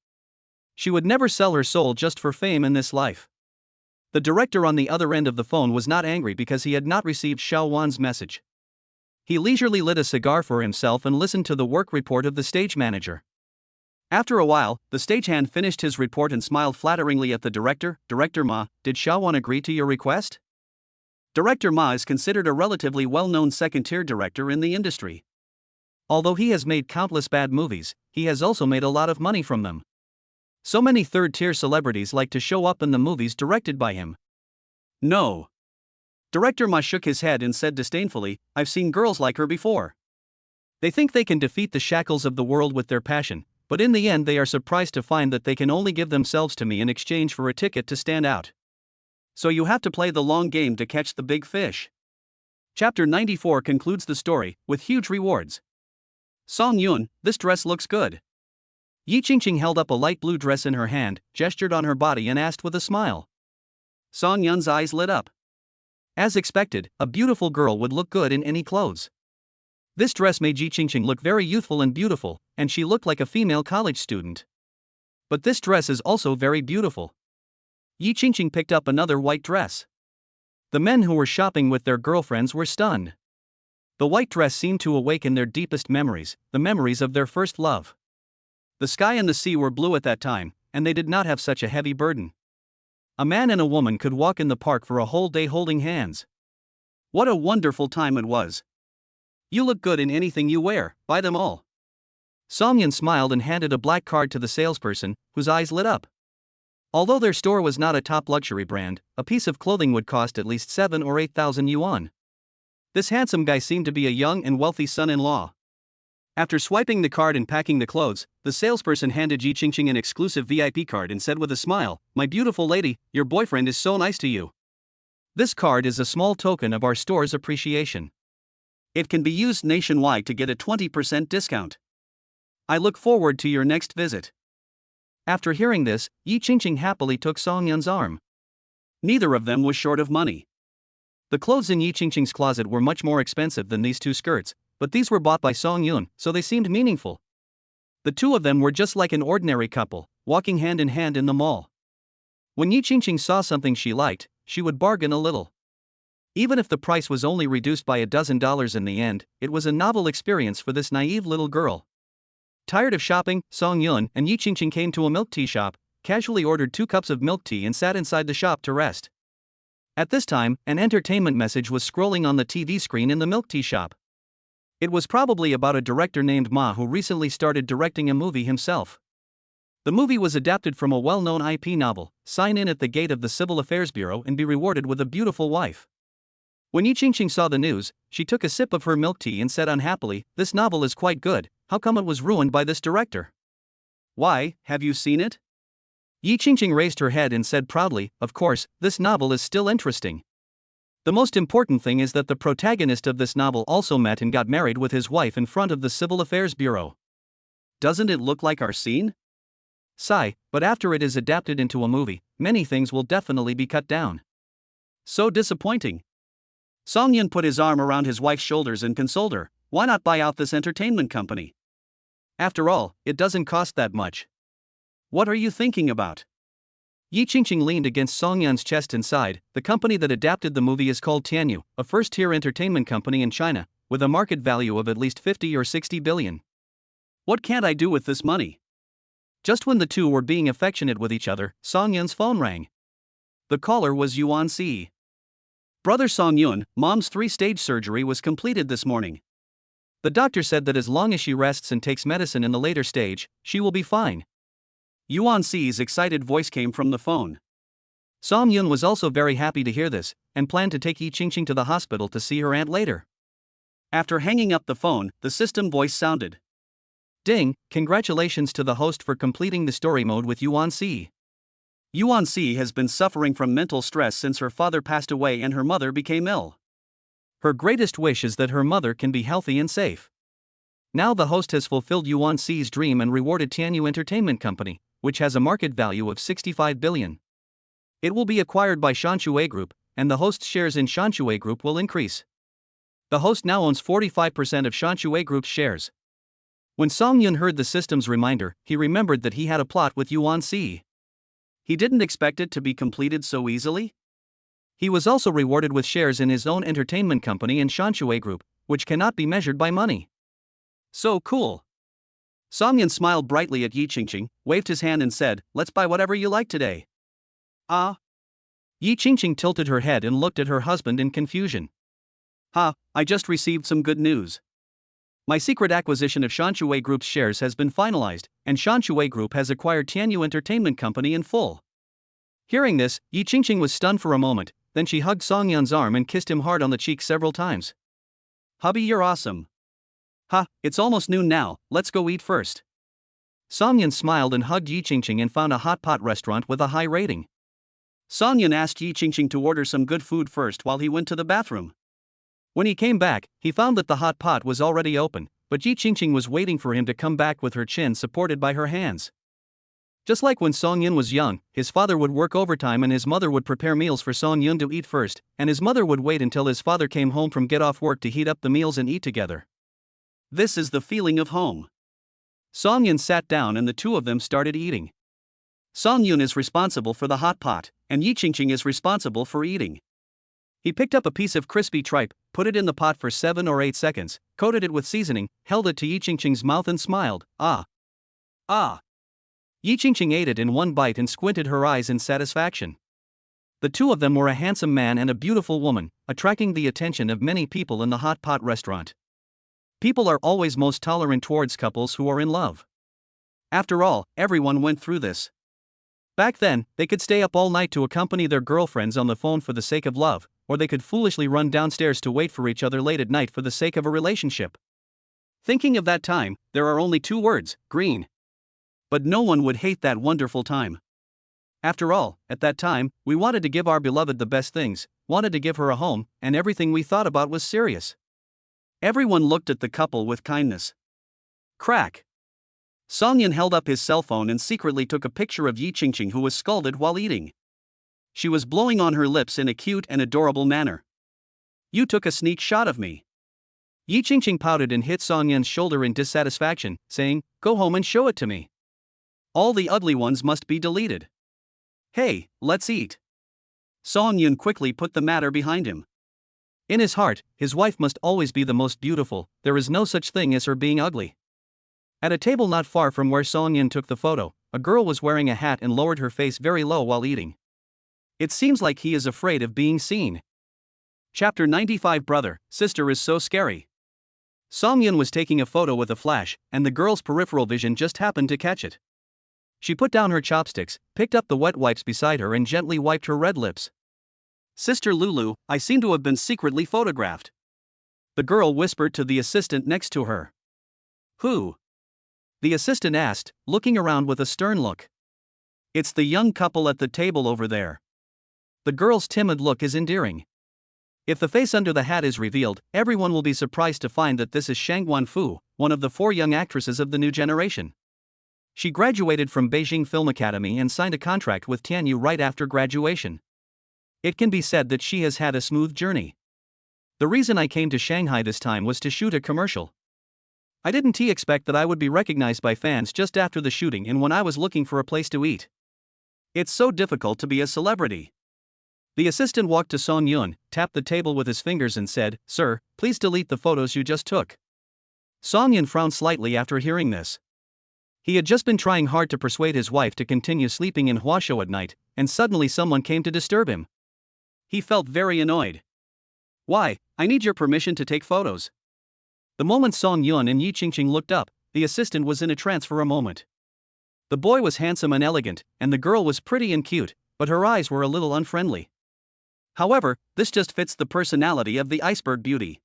She would never sell her soul just for fame in this life. The director on the other end of the phone was not angry because he had not received Xiaowan's message. He leisurely lit a cigar for himself and listened to the work report of the stage manager. After a while, the stagehand finished his report and smiled flatteringly at the director. Director Ma, did Xiaowan agree to your request? Director Ma is considered a relatively well-known second-tier director in the industry. Although he has made countless bad movies, he has also made a lot of money from them. So many third-tier celebrities like to show up in the movies directed by him. No. Director Ma shook his head and said disdainfully, I've seen girls like her before. They think they can defeat the shackles of the world with their passion, but in the end they are surprised to find that they can only give themselves to me in exchange for a ticket to stand out. So you have to play the long game to catch the big fish. Chapter 94 concludes the story, with huge rewards. Song Yun, this dress looks good. Yi Qingqing held up a light blue dress in her hand, gestured on her body and asked with a smile. Song Yun's eyes lit up. As expected, a beautiful girl would look good in any clothes. This dress made Yi Qingqing look very youthful and beautiful, and she looked like a female college student. But this dress is also very beautiful. Yi Qingqing picked up another white dress. The men who were shopping with their girlfriends were stunned. The white dress seemed to awaken their deepest memories, the memories of their first love. The sky and the sea were blue at that time, and they did not have such a heavy burden. A man and a woman could walk in the park for a whole day holding hands. What a wonderful time it was. You look good in anything you wear, buy them all. Song Yun smiled and handed a black card to the salesperson, whose eyes lit up. Although their store was not a top luxury brand, a piece of clothing would cost at least 7,000 or 8,000 yuan. This handsome guy seemed to be a young and wealthy son-in-law. After swiping the card and packing the clothes, the salesperson handed Yi Qingqing an exclusive VIP card and said with a smile, My beautiful lady, your boyfriend is so nice to you. This card is a small token of our store's appreciation. It can be used nationwide to get a 20% discount. I look forward to your next visit. After hearing this, Yi Qingqing happily took Song Yun's arm. Neither of them was short of money. The clothes in Yi Qingqing's closet were much more expensive than these two skirts, but these were bought by Song Yun, so they seemed meaningful. The two of them were just like an ordinary couple, walking hand in hand in the mall. When Yi Qingqing saw something she liked, she would bargain a little. Even if the price was only reduced by $12 in the end, it was a novel experience for this naive little girl. Tired of shopping, Song Yun and Yi Qingqing came to a milk tea shop, casually ordered 2 cups of milk tea and sat inside the shop to rest. At this time, an entertainment message was scrolling on the TV screen in the milk tea shop. It was probably about a director named Ma who recently started directing a movie himself. The movie was adapted from a well-known IP novel, Sign in at the gate of the Civil Affairs Bureau and be rewarded with a beautiful wife. When Yi Qingqing saw the news, she took a sip of her milk tea and said unhappily, This novel is quite good, how come it was ruined by this director? Why, have you seen it? Yi Qingqing raised her head and said proudly, Of course, this novel is still interesting. The most important thing is that the protagonist of this novel also met and got married with his wife in front of the Civil Affairs Bureau. Doesn't it look like our scene? Sigh, but after it is adapted into a movie, many things will definitely be cut down. So disappointing. Song Yun put his arm around his wife's shoulders and consoled her, why not buy out this entertainment company? After all, it doesn't cost that much. What are you thinking about? Yi Qingqing leaned against Song Yun's chest and sighed. The company that adapted the movie is called Tianyu, a first-tier entertainment company in China, with a market value of at least 50 or 60 billion. What can't I do with this money? Just when the two were being affectionate with each other, Song Yun's phone rang. The caller was Yuan Si. Brother Song Yun, Mom's 3-stage surgery was completed this morning. The doctor said that as long as she rests and takes medicine in the later stage, she will be fine. Yuan Si's excited voice came from the phone. Song Yun was also very happy to hear this, and planned to take Yi Qingqing to the hospital to see her aunt later. After hanging up the phone, the system voice sounded. Ding, congratulations to the host for completing the story mode with Yuan Si. Yuan Si has been suffering from mental stress since her father passed away and her mother became ill. Her greatest wish is that her mother can be healthy and safe. Now the host has fulfilled Yuan Si's dream and rewarded Tianyu Entertainment Company, which has a market value of 65 billion. It will be acquired by Shanshui Group, and the host's shares in Shanshui Group will increase. The host now owns 45% of Shanshui Group's shares. When Song Yun heard the system's reminder, he remembered that he had a plot with Yuan Si. He didn't expect it to be completed so easily. He was also rewarded with shares in his own entertainment company in Shanshui Group, which cannot be measured by money. So cool. Song Yun smiled brightly at Yi Qingqing, waved his hand and said, "Let's buy whatever you like today." Ah? Yi Qingqing tilted her head and looked at her husband in confusion. I just received some good news. My secret acquisition of Shanshui Group's shares has been finalized, and Shanshui Group has acquired Tianyu Entertainment Company in full. Hearing this, Yi Qingqing was stunned for a moment, then she hugged Song Yun's arm and kissed him hard on the cheek several times. "Hubby, you're awesome." It's almost noon now, let's go eat first. Song Yun smiled and hugged Yi Qingqing and found a hot pot restaurant with a high rating. Song Yun asked Yi Qingqing to order some good food first while he went to the bathroom. When he came back, he found that the hot pot was already open, but Yi Qingqing was waiting for him to come back with her chin supported by her hands. Just like when Song Yun was young, his father would work overtime and his mother would prepare meals for Song Yun to eat first, and his mother would wait until his father came home from get off work to heat up the meals and eat together. This is the feeling of home. Song Yun sat down and the two of them started eating. Song Yun is responsible for the hot pot, and Yi Qingqing is responsible for eating. He picked up a piece of crispy tripe, put it in the pot for 7 or 8 seconds, coated it with seasoning, held it to Yi Qingqing's mouth and smiled. Ah! Yi Qingqing ate it in one bite and squinted her eyes in satisfaction. The two of them were a handsome man and a beautiful woman, attracting the attention of many people in the hot pot restaurant. People are always most tolerant towards couples who are in love. After all, everyone went through this. Back then, they could stay up all night to accompany their girlfriends on the phone for the sake of love, or they could foolishly run downstairs to wait for each other late at night for the sake of a relationship. Thinking of that time, there are only 2 words, green. But no one would hate that wonderful time. After all, at that time, we wanted to give our beloved the best things, wanted to give her a home, and everything we thought about was serious. Everyone looked at the couple with kindness. Crack! Song Yun held up his cell phone and secretly took a picture of Yi Qingqing, who was scalded while eating. She was blowing on her lips in a cute and adorable manner. "You took a sneak shot of me." Yi Qingqing pouted and hit Song Yun's shoulder in dissatisfaction, saying, "Go home and show it to me. All the ugly ones must be deleted. Hey, let's eat." Song Yun quickly put the matter behind him. In his heart, his wife must always be the most beautiful, there is no such thing as her being ugly. At a table not far from where Song Yun took the photo, a girl was wearing a hat and lowered her face very low while eating. It seems like he is afraid of being seen. Chapter 95. Brother, sister is so scary. Song Yun was taking a photo with a flash, and the girl's peripheral vision just happened to catch it. She put down her chopsticks, picked up the wet wipes beside her and gently wiped her red lips. "Sister Lulu, I seem to have been secretly photographed," the girl whispered to the assistant next to her. "Who?" the assistant asked, looking around with a stern look. "It's the young couple at the table over there." The girl's timid look is endearing. If the face under the hat is revealed, everyone will be surprised to find that this is Shangguan Fu, one of the 4 young actresses of the new generation. She graduated from Beijing Film Academy and signed a contract with Tianyu right after graduation. It can be said that she has had a smooth journey. The reason I came to Shanghai this time was to shoot a commercial. I didn't expect that I would be recognized by fans just after the shooting and when I was looking for a place to eat. It's so difficult to be a celebrity. The assistant walked to Song Yun, tapped the table with his fingers and said, "Sir, please delete the photos you just took." Song Yun frowned slightly after hearing this. He had just been trying hard to persuade his wife to continue sleeping in Huasho at night, and suddenly someone came to disturb him. He felt very annoyed. "Why, I need your permission to take photos." The moment Song Yun and Yi Qingqing looked up, the assistant was in a trance for a moment. The boy was handsome and elegant, and the girl was pretty and cute, but her eyes were a little unfriendly. However, this just fits the personality of the iceberg beauty.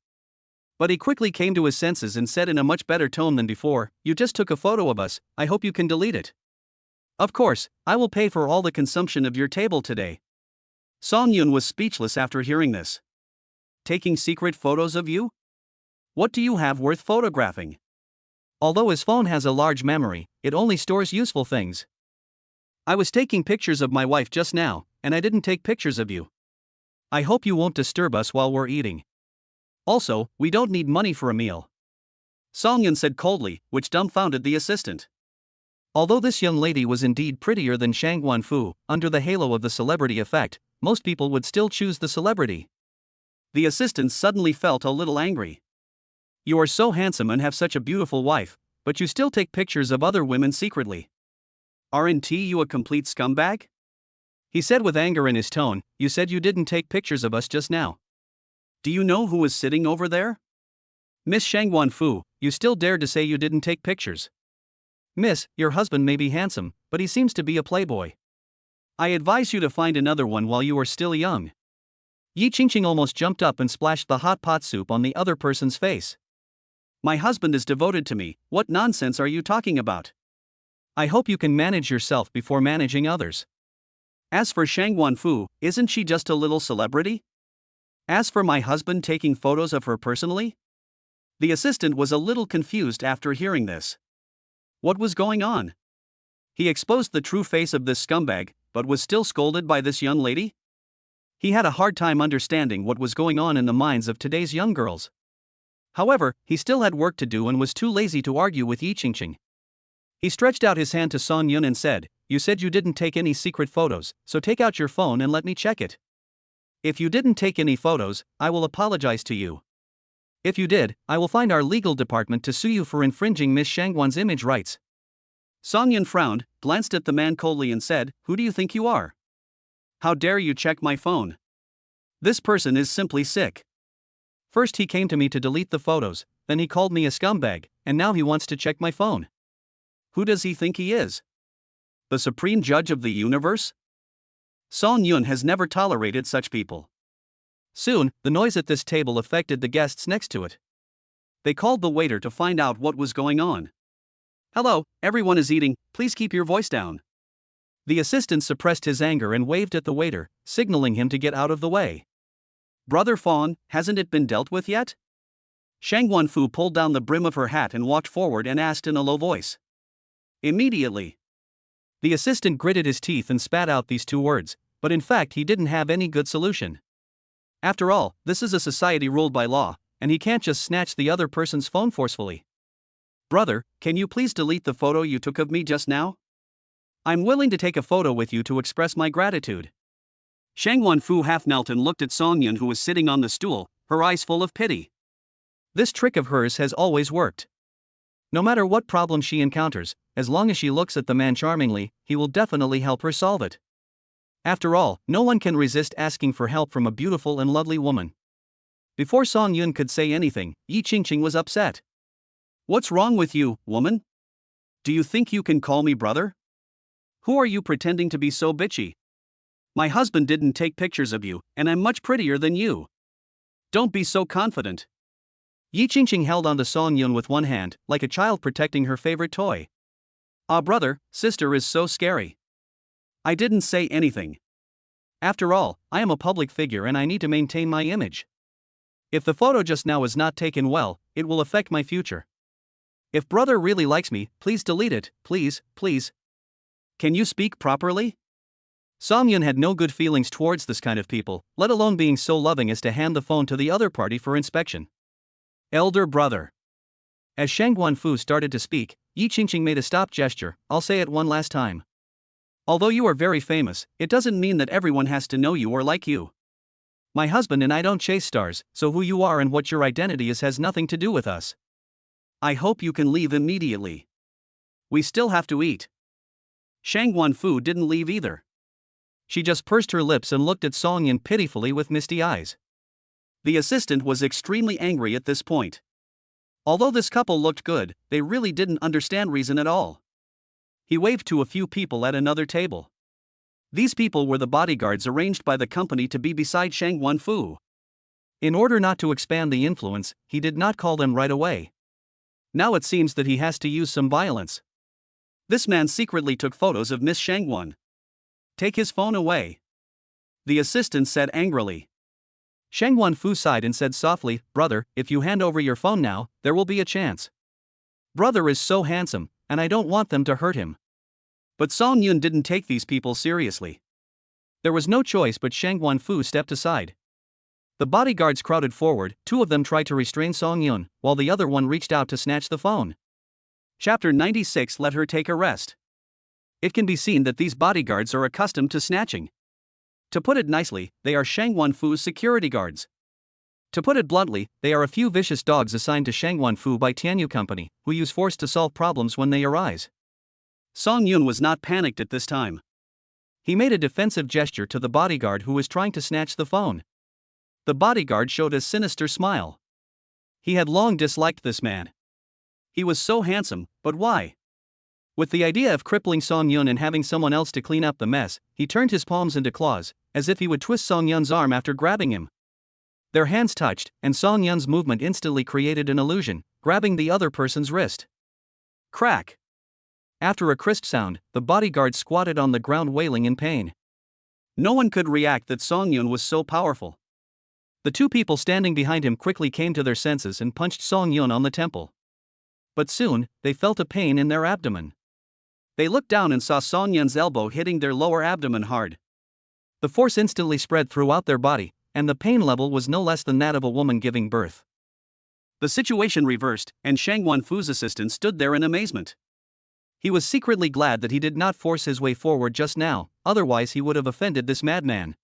But he quickly came to his senses and said in a much better tone than before, "You just took a photo of us, I hope you can delete it." "Of course, I will pay for all the consumption of your table today." Song Yun was speechless after hearing this. "Taking secret photos of you? What do you have worth photographing?" Although his phone has a large memory, it only stores useful things. "I was taking pictures of my wife just now, and I didn't take pictures of you. I hope you won't disturb us while we're eating." Also, we don't need money for a meal, Song Yun said coldly, which dumbfounded the assistant. Although this young lady was indeed prettier than Shang Guanfu, under the halo of the celebrity effect, most people would still choose the celebrity. The assistant suddenly felt a little angry. You are so handsome and have such a beautiful wife, but you still take pictures of other women secretly. Aren't you a complete scumbag? He said with anger in his tone. You said you didn't take pictures of us just now. Do you know who is sitting over there? Miss Shang Guanfu, you still dared to say you didn't take pictures. Miss, your husband may be handsome, but he seems to be a playboy. I advise you to find another one while you are still young. Yi Qingqing almost jumped up and splashed the hot pot soup on the other person's face. My husband is devoted to me. What nonsense are you talking about? I hope you can manage yourself before managing others. As for Shang Guanfu, isn't she just a little celebrity? As for my husband taking photos of her personally? The assistant was a little confused after hearing this. What was going on? He exposed the true face of this scumbag, but was still scolded by this young lady? He had a hard time understanding what was going on in the minds of today's young girls. However, he still had work to do and was too lazy to argue with Yi Qingqing. He stretched out his hand to Song Yun and said, You said you didn't take any secret photos, so take out your phone and let me check it. If you didn't take any photos, I will apologize to you. If you did, I will find our legal department to sue you for infringing Miss Shangwan's image rights. Song Yun frowned, glanced at the man coldly and said, Who do you think you are? How dare you check my phone? This person is simply sick. First he came to me to delete the photos, then he called me a scumbag, and now he wants to check my phone. Who does he think he is? The supreme judge of the universe? Song Yun has never tolerated such people. Soon, the noise at this table affected the guests next to it. They called the waiter to find out what was going on. Hello, everyone is eating, please keep your voice down. The assistant suppressed his anger and waved at the waiter, signaling him to get out of the way. Brother Fawn, hasn't it been dealt with yet? Shang Guanfu pulled down the brim of her hat and walked forward and asked in a low voice. Immediately. The assistant gritted his teeth and spat out these two words, but in fact he didn't have any good solution. After all, this is a society ruled by law, and he can't just snatch the other person's phone forcefully. Brother, can you please delete the photo you took of me just now? I'm willing to take a photo with you to express my gratitude. Shang Guanfu half knelt and looked at Song Yun, who was sitting on the stool, her eyes full of pity. This trick of hers has always worked. No matter what problem she encounters, as long as she looks at the man charmingly, he will definitely help her solve it. After all, no one can resist asking for help from a beautiful and lovely woman. Before Song Yun could say anything, Yi Qingqing was upset. What's wrong with you, woman? Do you think you can call me brother? Who are you pretending to be so bitchy? My husband didn't take pictures of you, and I'm much prettier than you. Don't be so confident. Yi Qingqing held on to Song Yun with one hand, like a child protecting her favorite toy. Ah, brother, sister is so scary. I didn't say anything. After all, I am a public figure and I need to maintain my image. If the photo just now is not taken well, it will affect my future. If brother really likes me, please delete it, please, please. Can you speak properly? Song Yun had no good feelings towards this kind of people, let alone being so loving as to hand the phone to the other party for inspection. Elder brother. As Shang Guanfu started to speak, Yi Qingqing made a stop gesture. I'll say it one last time. Although you are very famous, it doesn't mean that everyone has to know you or like you. My husband and I don't chase stars, so who you are and what your identity is has nothing to do with us. I hope you can leave immediately. We still have to eat. Shang Guanfu didn't leave either. She just pursed her lips and looked at Song Yun pitifully with misty eyes. The assistant was extremely angry at this point. Although this couple looked good, they really didn't understand reason at all. He waved to a few people at another table. These people were the bodyguards arranged by the company to be beside Shang Guanfu. In order not to expand the influence, he did not call them right away. Now it seems that he has to use some violence. This man secretly took photos of Miss Shangguan. Take his phone away. The assistant said angrily. Shang Guanfu sighed and said softly, Brother, if you hand over your phone now, there will be a chance. Brother is so handsome, and I don't want them to hurt him. But Song Yun didn't take these people seriously. There was no choice but Shang Guanfu stepped aside. The bodyguards crowded forward, two of them tried to restrain Song Yun, while the other one reached out to snatch the phone. Chapter 96. Let her take a rest. It can be seen that these bodyguards are accustomed to snatching. To put it nicely, they are Shang Wanfu's security guards. To put it bluntly, they are a few vicious dogs assigned to Shang Wanfu by Tianyu Company, who use force to solve problems when they arise. Song Yun was not panicked at this time. He made a defensive gesture to the bodyguard who was trying to snatch the phone. The bodyguard showed a sinister smile. He had long disliked this man. He was so handsome, but why? With the idea of crippling Song Yun and having someone else to clean up the mess, he turned his palms into claws, as if he would twist Song Yun's arm after grabbing him. Their hands touched, and Song Yun's movement instantly created an illusion, grabbing the other person's wrist. Crack! After a crisp sound, the bodyguard squatted on the ground wailing in pain. No one could react that Song Yun was so powerful. The two people standing behind him quickly came to their senses and punched Song Yun on the temple. But soon, they felt a pain in their abdomen. They looked down and saw Song Yun's elbow hitting their lower abdomen hard. The force instantly spread throughout their body, and the pain level was no less than that of a woman giving birth. The situation reversed, and Shang Wanfu's assistant stood there in amazement. He was secretly glad that he did not force his way forward just now, otherwise he would have offended this madman.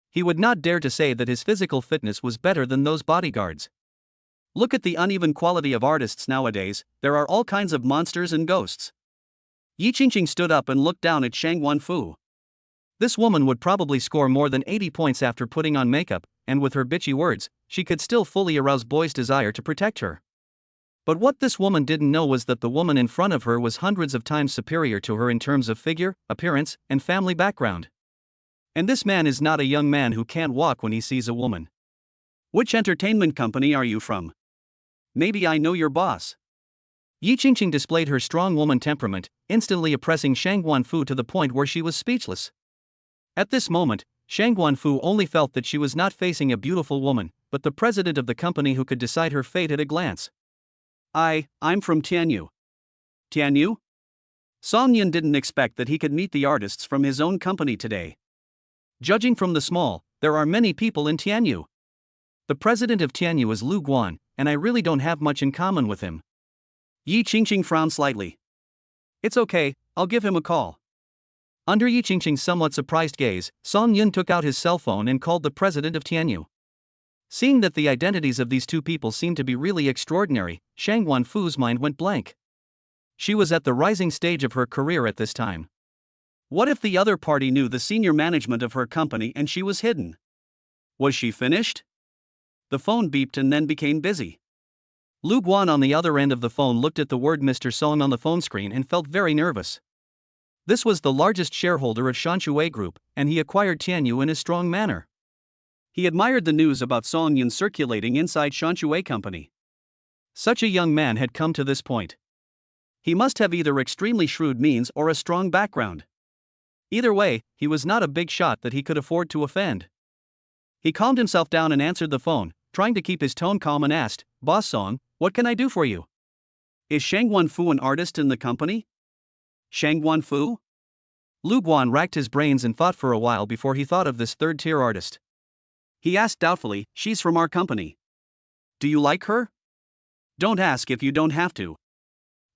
He would not dare to say that his physical fitness was better than those bodyguards. Look at the uneven quality of artists nowadays, there are all kinds of monsters and ghosts. Yi Qingqing stood up and looked down at Shang Wanfu. This woman would probably score more than 80 points after putting on makeup, and with her bitchy words, she could still fully arouse boys' desire to protect her. But what this woman didn't know was that the woman in front of her was hundreds of times superior to her in terms of figure, appearance, and family background. And this man is not a young man who can't walk when he sees a woman. Which entertainment company are you from? Maybe I know your boss. Yi Qingqing displayed her strong woman temperament, instantly oppressing Shang Wanfu to the point where she was speechless. At this moment, Shang Wanfu only felt that she was not facing a beautiful woman, but the president of the company who could decide her fate at a glance. I'm from Tianyu. Tianyu? Song Yun didn't expect that he could meet the artists from his own company today. Judging from the small, there are many people in Tianyu. The president of Tianyu is Lu Guan, and I really don't have much in common with him. Yi Qingqing frowned slightly. It's okay, I'll give him a call. Under Yi Qingqing's somewhat surprised gaze, Song Yun took out his cell phone and called the president of Tianyu. Seeing that the identities of these two people seemed to be really extraordinary, Shang Wanfu's mind went blank. She was at the rising stage of her career at this time. What if the other party knew the senior management of her company and she was hidden? Was she finished? The phone beeped and then became busy. Lu Guan on the other end of the phone looked at the word Mr. Song on the phone screen and felt very nervous. This was the largest shareholder of Shanshui Group, and he acquired Tianyu in a strong manner. He admired the news about Song Yun circulating inside Shanshui Company. Such a young man had come to this point. He must have either extremely shrewd means or a strong background. Either way, he was not a big shot that he could afford to offend. He calmed himself down and answered the phone, trying to keep his tone calm, and asked, "Boss Song, what can I do for you? Is Shang Wanfu an artist in the company?" Shang Wanfu? Lu Guan racked his brains and thought for a while before he thought of this third-tier artist. He asked doubtfully, "She's from our company. Do you like her?" "Don't ask if you don't have to.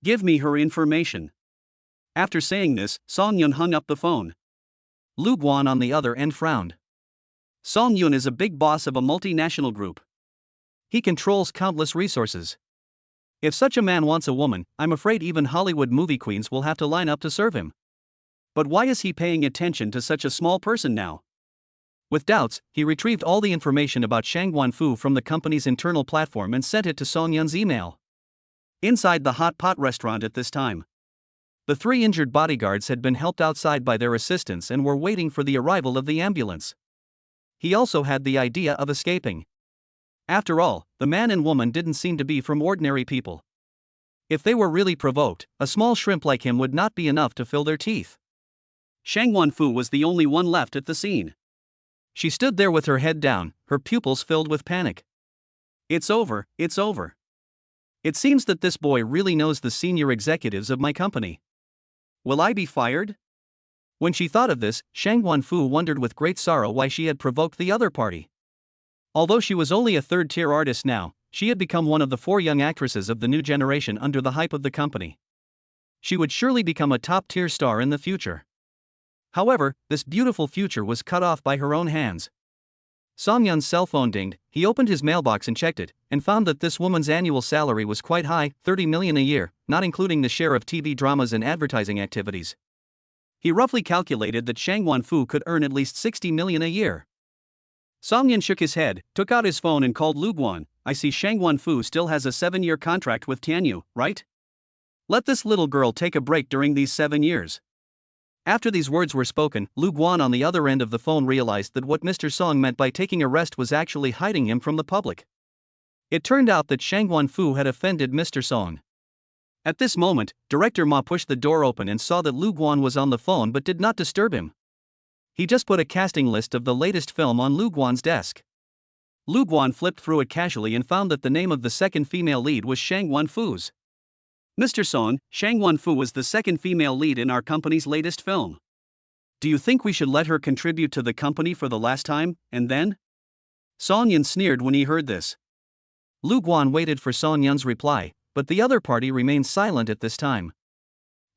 Give me her information." After saying this, Song Yun hung up the phone. Lu Guan on the other end frowned. Song Yun is a big boss of a multinational group. He controls countless resources. If such a man wants a woman, I'm afraid even Hollywood movie queens will have to line up to serve him. But why is he paying attention to such a small person now? With doubts, he retrieved all the information about Shang Wanfu from the company's internal platform and sent it to Song Yun's email. Inside the hot pot restaurant at this time, the three injured bodyguards had been helped outside by their assistants and were waiting for the arrival of the ambulance. He also had the idea of escaping. After all, the man and woman didn't seem to be from ordinary people. If they were really provoked, a small shrimp like him would not be enough to fill their teeth. Shang Wanfu was the only one left at the scene. She stood there with her head down, her pupils filled with panic. It's over, it's over. It seems that this boy really knows the senior executives of my company. Will I be fired? When she thought of this, Shang Wanfu wondered with great sorrow why she had provoked the other party. Although she was only a third-tier artist now, she had become one of the 4 young actresses of the new generation under the hype of the company. She would surely become a top-tier star in the future. However, this beautiful future was cut off by her own hands. Song Yun's cell phone dinged. He opened his mailbox and checked it, and found that this woman's annual salary was quite high, 30 million a year, not including the share of TV dramas and advertising activities. He roughly calculated that Shang Wan-fu could earn at least 60 million a year. Song Yun shook his head, took out his phone and called Lu Guan. I see Shang Wan-fu still has a 7-year contract with Tianyu, right? Let this little girl take a break during these 7 years. After these words were spoken, Lu Guan on the other end of the phone realized that what Mr. Song meant by taking a rest was actually hiding him from the public. It turned out that Shang Wan-fu had offended Mr. Song. At this moment, Director Ma pushed the door open and saw that Lu Guan was on the phone but did not disturb him. He just put a casting list of the latest film on Lu Guan's desk. Lu Guan flipped through it casually and found that the name of the second female lead was Shang Wan-fu's. Mr. Song, Shang Wan-fu was the second female lead in our company's latest film. Do you think we should let her contribute to the company for the last time, and then? Song Yun sneered when he heard this. Lu Guan waited for Song Yun's reply, but the other party remained silent at this time.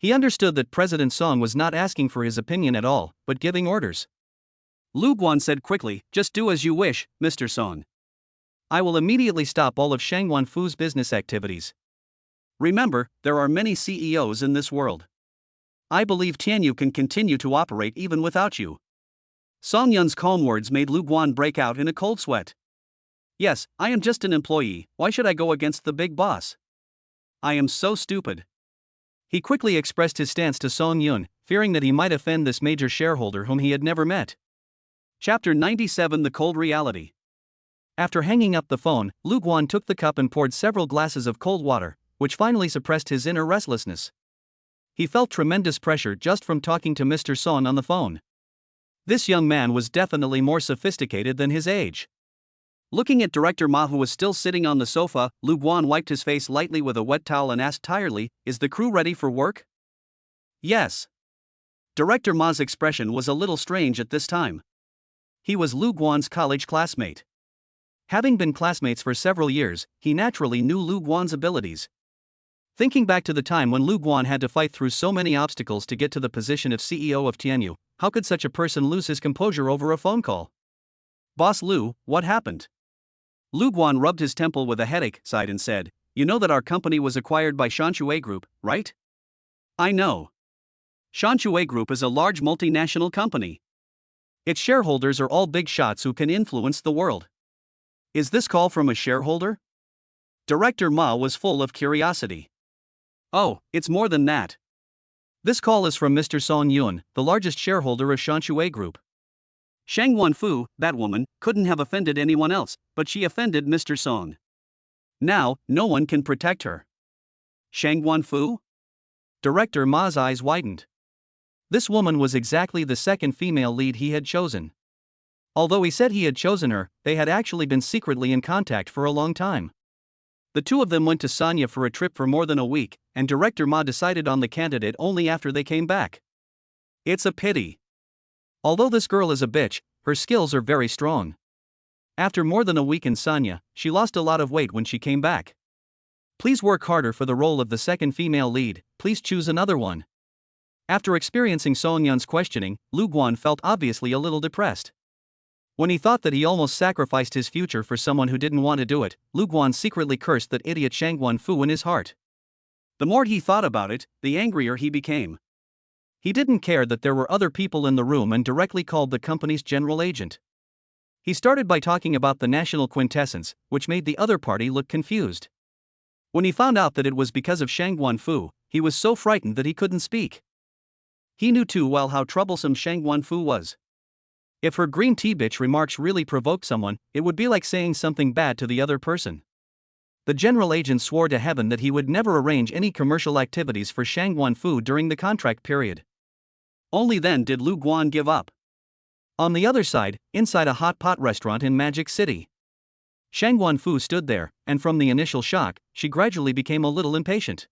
He understood that President Song was not asking for his opinion at all, but giving orders. Lu Guan said quickly, just do as you wish, Mr. Song. I will immediately stop all of Shang Wan-fu's business activities. Remember, there are many CEOs in this world. I believe Tianyu can continue to operate even without you. Song Yun's calm words made Lu Guan break out in a cold sweat. Yes, I am just an employee, why should I go against the big boss? I am so stupid. He quickly expressed his stance to Song Yun, fearing that he might offend this major shareholder whom he had never met. Chapter 97 The Cold Reality. After hanging up the phone, Lu Guan took the cup and poured several glasses of cold water, which finally suppressed his inner restlessness. He felt tremendous pressure just from talking to Mr. Song on the phone. This young man was definitely more sophisticated than his age. Looking at Director Ma, who was still sitting on the sofa, Lu Guan wiped his face lightly with a wet towel and asked tiredly, "Is the crew ready for work?" "Yes." Director Ma's expression was a little strange at this time. He was Lu Guan's college classmate. Having been classmates for several years, he naturally knew Lu Guan's abilities. Thinking back to the time when Lu Guan had to fight through so many obstacles to get to the position of CEO of Tianyu, how could such a person lose his composure over a phone call? "Boss Lu, what happened?" Lu Guan rubbed his temple with a headache, sighed and said, "You know that our company was acquired by Shanshui Group, right?" "I know. Shanshui Group is a large multinational company. Its shareholders are all big shots who can influence the world." "Is this call from a shareholder?" Director Ma was full of curiosity. "Oh, it's more than that. This call is from Mr. Song Yun, the largest shareholder of Shanshui Group. Shang Wan-fu, that woman, couldn't have offended anyone else, but she offended Mr. Song. Now, no one can protect her." "Shang Wan-fu?" Director Ma's eyes widened. This woman was exactly the second female lead he had chosen. Although he said he had chosen her, they had actually been secretly in contact for a long time. The two of them went to Sanya for a trip for more than a week, and Director Ma decided on the candidate only after they came back. It's a pity. Although this girl is a bitch, her skills are very strong. After more than a week in Sanya, she lost a lot of weight when she came back. Please work harder for the role of the second female lead, please choose another one. After experiencing Song Yun's questioning, Lu Guan felt obviously a little depressed. When he thought that he almost sacrificed his future for someone who didn't want to do it, Lu Guan secretly cursed that idiot Shang Wan-fu in his heart. The more he thought about it, the angrier he became. He didn't care that there were other people in the room and directly called the company's general agent. He started by talking about the national quintessence, which made the other party look confused. When he found out that it was because of Shang Wan-fu, he was so frightened that he couldn't speak. He knew too well how troublesome Shang Wan-fu was. If her green tea bitch remarks really provoked someone, it would be like saying something bad to the other person. The general agent swore to heaven that he would never arrange any commercial activities for Shang Wan-fu during the contract period. Only then did Lu Guan give up. On the other side, inside a hot pot restaurant in Magic City, Shang Wan-fu stood there, and from the initial shock, she gradually became a little impatient.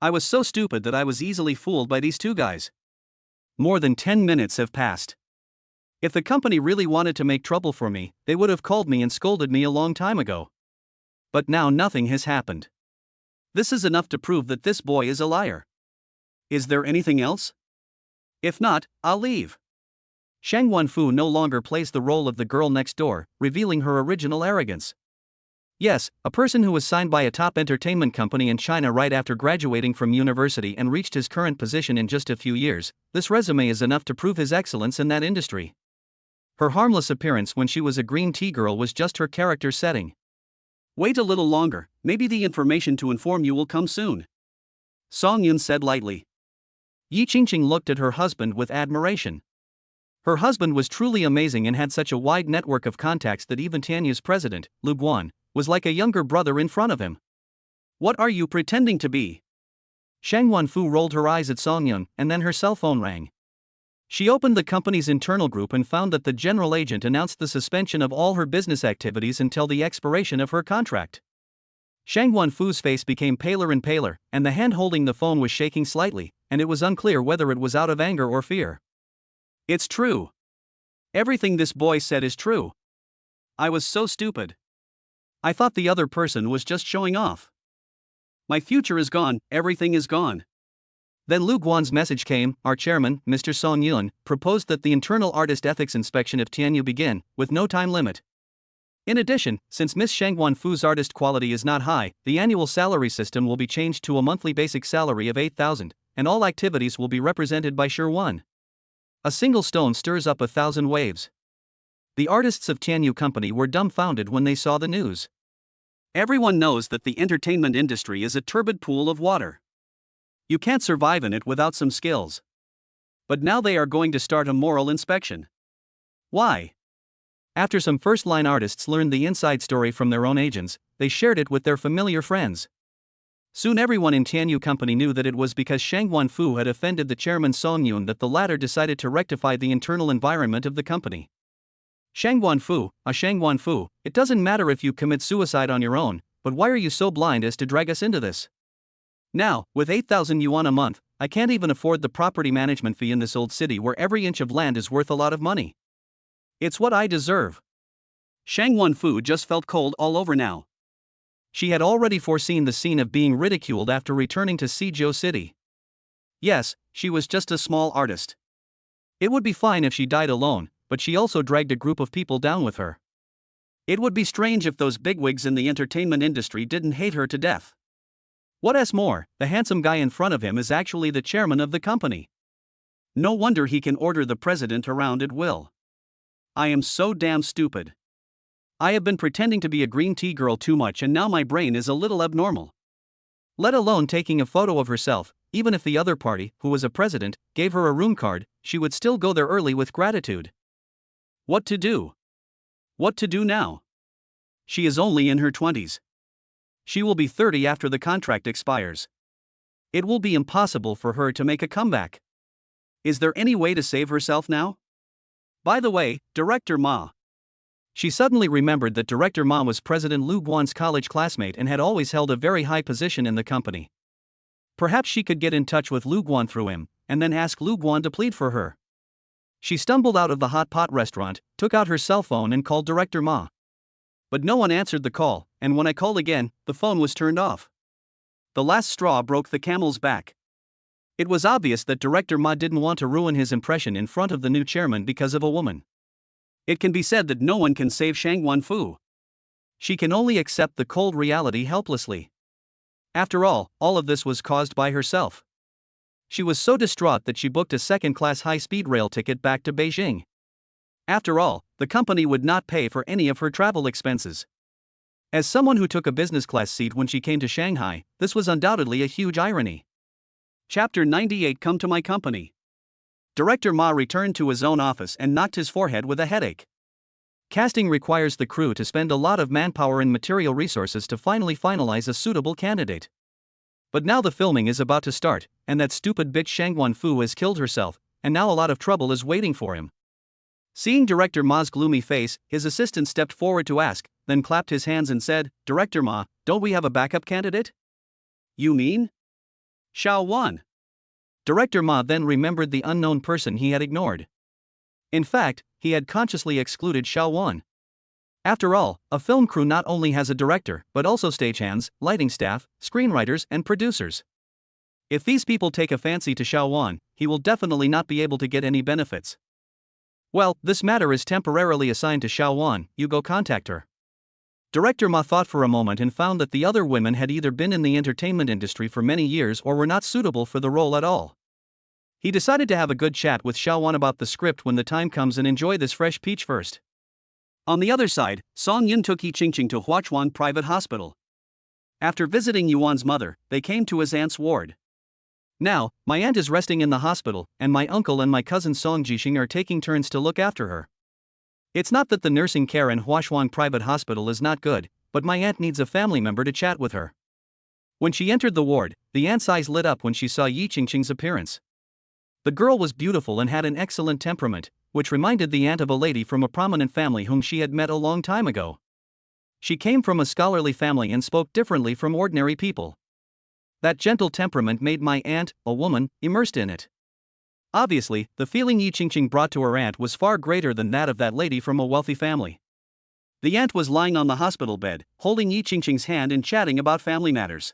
I was so stupid that I was easily fooled by these two guys. More than 10 minutes have passed. If the company really wanted to make trouble for me, they would have called me and scolded me a long time ago. But now nothing has happened. This is enough to prove that this boy is a liar. Is there anything else? If not, I'll leave. Shang Wanfu no longer plays the role of the girl next door, revealing her original arrogance. Yes, a person who was signed by a top entertainment company in China right after graduating from university and reached his current position in just a few years, this resume is enough to prove his excellence in that industry. Her harmless appearance when she was a green tea girl was just her character setting. Wait a little longer, maybe the information to inform you will come soon, Song Yun said lightly. Yi Qingqing looked at her husband with admiration. Her husband was truly amazing and had such a wide network of contacts that even Tianyu's president, Lu Guan, was like a younger brother in front of him. What are you pretending to be? Shang Wanfu rolled her eyes at Song Yun, and then her cell phone rang. She opened the company's internal group and found that the general agent announced the suspension of all her business activities until the expiration of her contract. Shang Wanfu's face became paler and paler, and the hand holding the phone was shaking slightly, and it was unclear whether it was out of anger or fear. It's true. Everything this boy said is true. I was so stupid. I thought the other person was just showing off. My future is gone, everything is gone. Then Lu Guan's message came. Our chairman, Mr. Song Yun, proposed that the internal artist ethics inspection of Tianyu begin, with no time limit. In addition, since Miss Shang Wanfu's artist quality is not high, the annual salary system will be changed to a monthly basic salary of 8,000, and all activities will be represented by Shi Wan. A single stone stirs up 1,000 waves. The artists of Tianyu Company were dumbfounded when they saw the news. Everyone knows that the entertainment industry is a turbid pool of water. You can't survive in it without some skills. But now they are going to start a moral inspection. Why? After some first-line artists learned the inside story from their own agents, they shared it with their familiar friends. Soon everyone in Tianyu Company knew that it was because Shang Wanfu had offended the chairman Song Yun that the latter decided to rectify the internal environment of the company. Shang Wanfu, it doesn't matter if you commit suicide on your own, but why are you so blind as to drag us into this? Now, with 8,000 yuan a month, I can't even afford the property management fee in this old city where every inch of land is worth a lot of money. It's what I deserve. Shang Wanfu just felt cold all over now. She had already foreseen the scene of being ridiculed after returning to Suzhou City. Yes, she was just a small artist. It would be fine if she died alone, but she also dragged a group of people down with her. It would be strange if those bigwigs in the entertainment industry didn't hate her to death. What's more, the handsome guy in front of him is actually the chairman of the company. No wonder he can order the president around at will. I am so damn stupid. I have been pretending to be a green tea girl too much and now my brain is a little abnormal. Let alone taking a photo of herself, even if the other party, who was a president, gave her a room card, she would still go there early with gratitude. What to do? What to do now? She is only in her 20s. She will be 30 after the contract expires. It will be impossible for her to make a comeback. Is there any way to save herself now? By the way, Director Ma. She suddenly remembered that Director Ma was President Lu Guan's college classmate and had always held a very high position in the company. Perhaps she could get in touch with Lu Guan through him, and then ask Lu Guan to plead for her. She stumbled out of the hot pot restaurant, took out her cell phone and called Director Ma. But no one answered the call, and when I called again, the phone was turned off. The last straw broke the camel's back. It was obvious that Director Ma didn't want to ruin his impression in front of the new chairman because of a woman. It can be said that no one can save Shang Wanfu. She can only accept the cold reality helplessly. After all of this was caused by herself. She was so distraught that she booked a second-class high-speed rail ticket back to Beijing. After all, the company would not pay for any of her travel expenses. As someone who took a business-class seat when she came to Shanghai, this was undoubtedly a huge irony. Chapter 98. Come to my company. Director Ma returned to his own office and knocked his forehead with a headache. Casting requires the crew to spend a lot of manpower and material resources to finally finalize a suitable candidate. But now the filming is about to start, and that stupid bitch Shang Wanfu has killed herself, and now a lot of trouble is waiting for him. Seeing Director Ma's gloomy face, his assistant stepped forward to ask, then clapped his hands and said, Director Ma, don't we have a backup candidate? You mean? Xiao Wan. Director Ma then remembered the unknown person he had ignored. In fact, he had consciously excluded Xiao Wan. After all, a film crew not only has a director, but also stagehands, lighting staff, screenwriters, and producers. If these people take a fancy to Xiao Wan, he will definitely not be able to get any benefits. Well, this matter is temporarily assigned to Xiao Wan, you go contact her. Director Ma thought for a moment and found that the other women had either been in the entertainment industry for many years or were not suitable for the role at all. He decided to have a good chat with Xiao Wan about the script when the time comes and enjoy this fresh peach first. On the other side, Song Yun took Yi Qingqing to Huachuan Private Hospital. After visiting Yuan's mother, they came to his aunt's ward. Now, my aunt is resting in the hospital, and my uncle and my cousin Song Jixing are taking turns to look after her. It's not that the nursing care in Huachuan Private Hospital is not good, but my aunt needs a family member to chat with her. When she entered the ward, the aunt's eyes lit up when she saw Yi Qingqing's appearance. The girl was beautiful and had an excellent temperament, which reminded the aunt of a lady from a prominent family whom she had met a long time ago. She came from a scholarly family and spoke differently from ordinary people. That gentle temperament made my aunt, a woman, immersed in it. Obviously, the feeling Yi Qingqing brought to her aunt was far greater than that of that lady from a wealthy family. The aunt was lying on the hospital bed, holding Yi Qingqing's hand and chatting about family matters.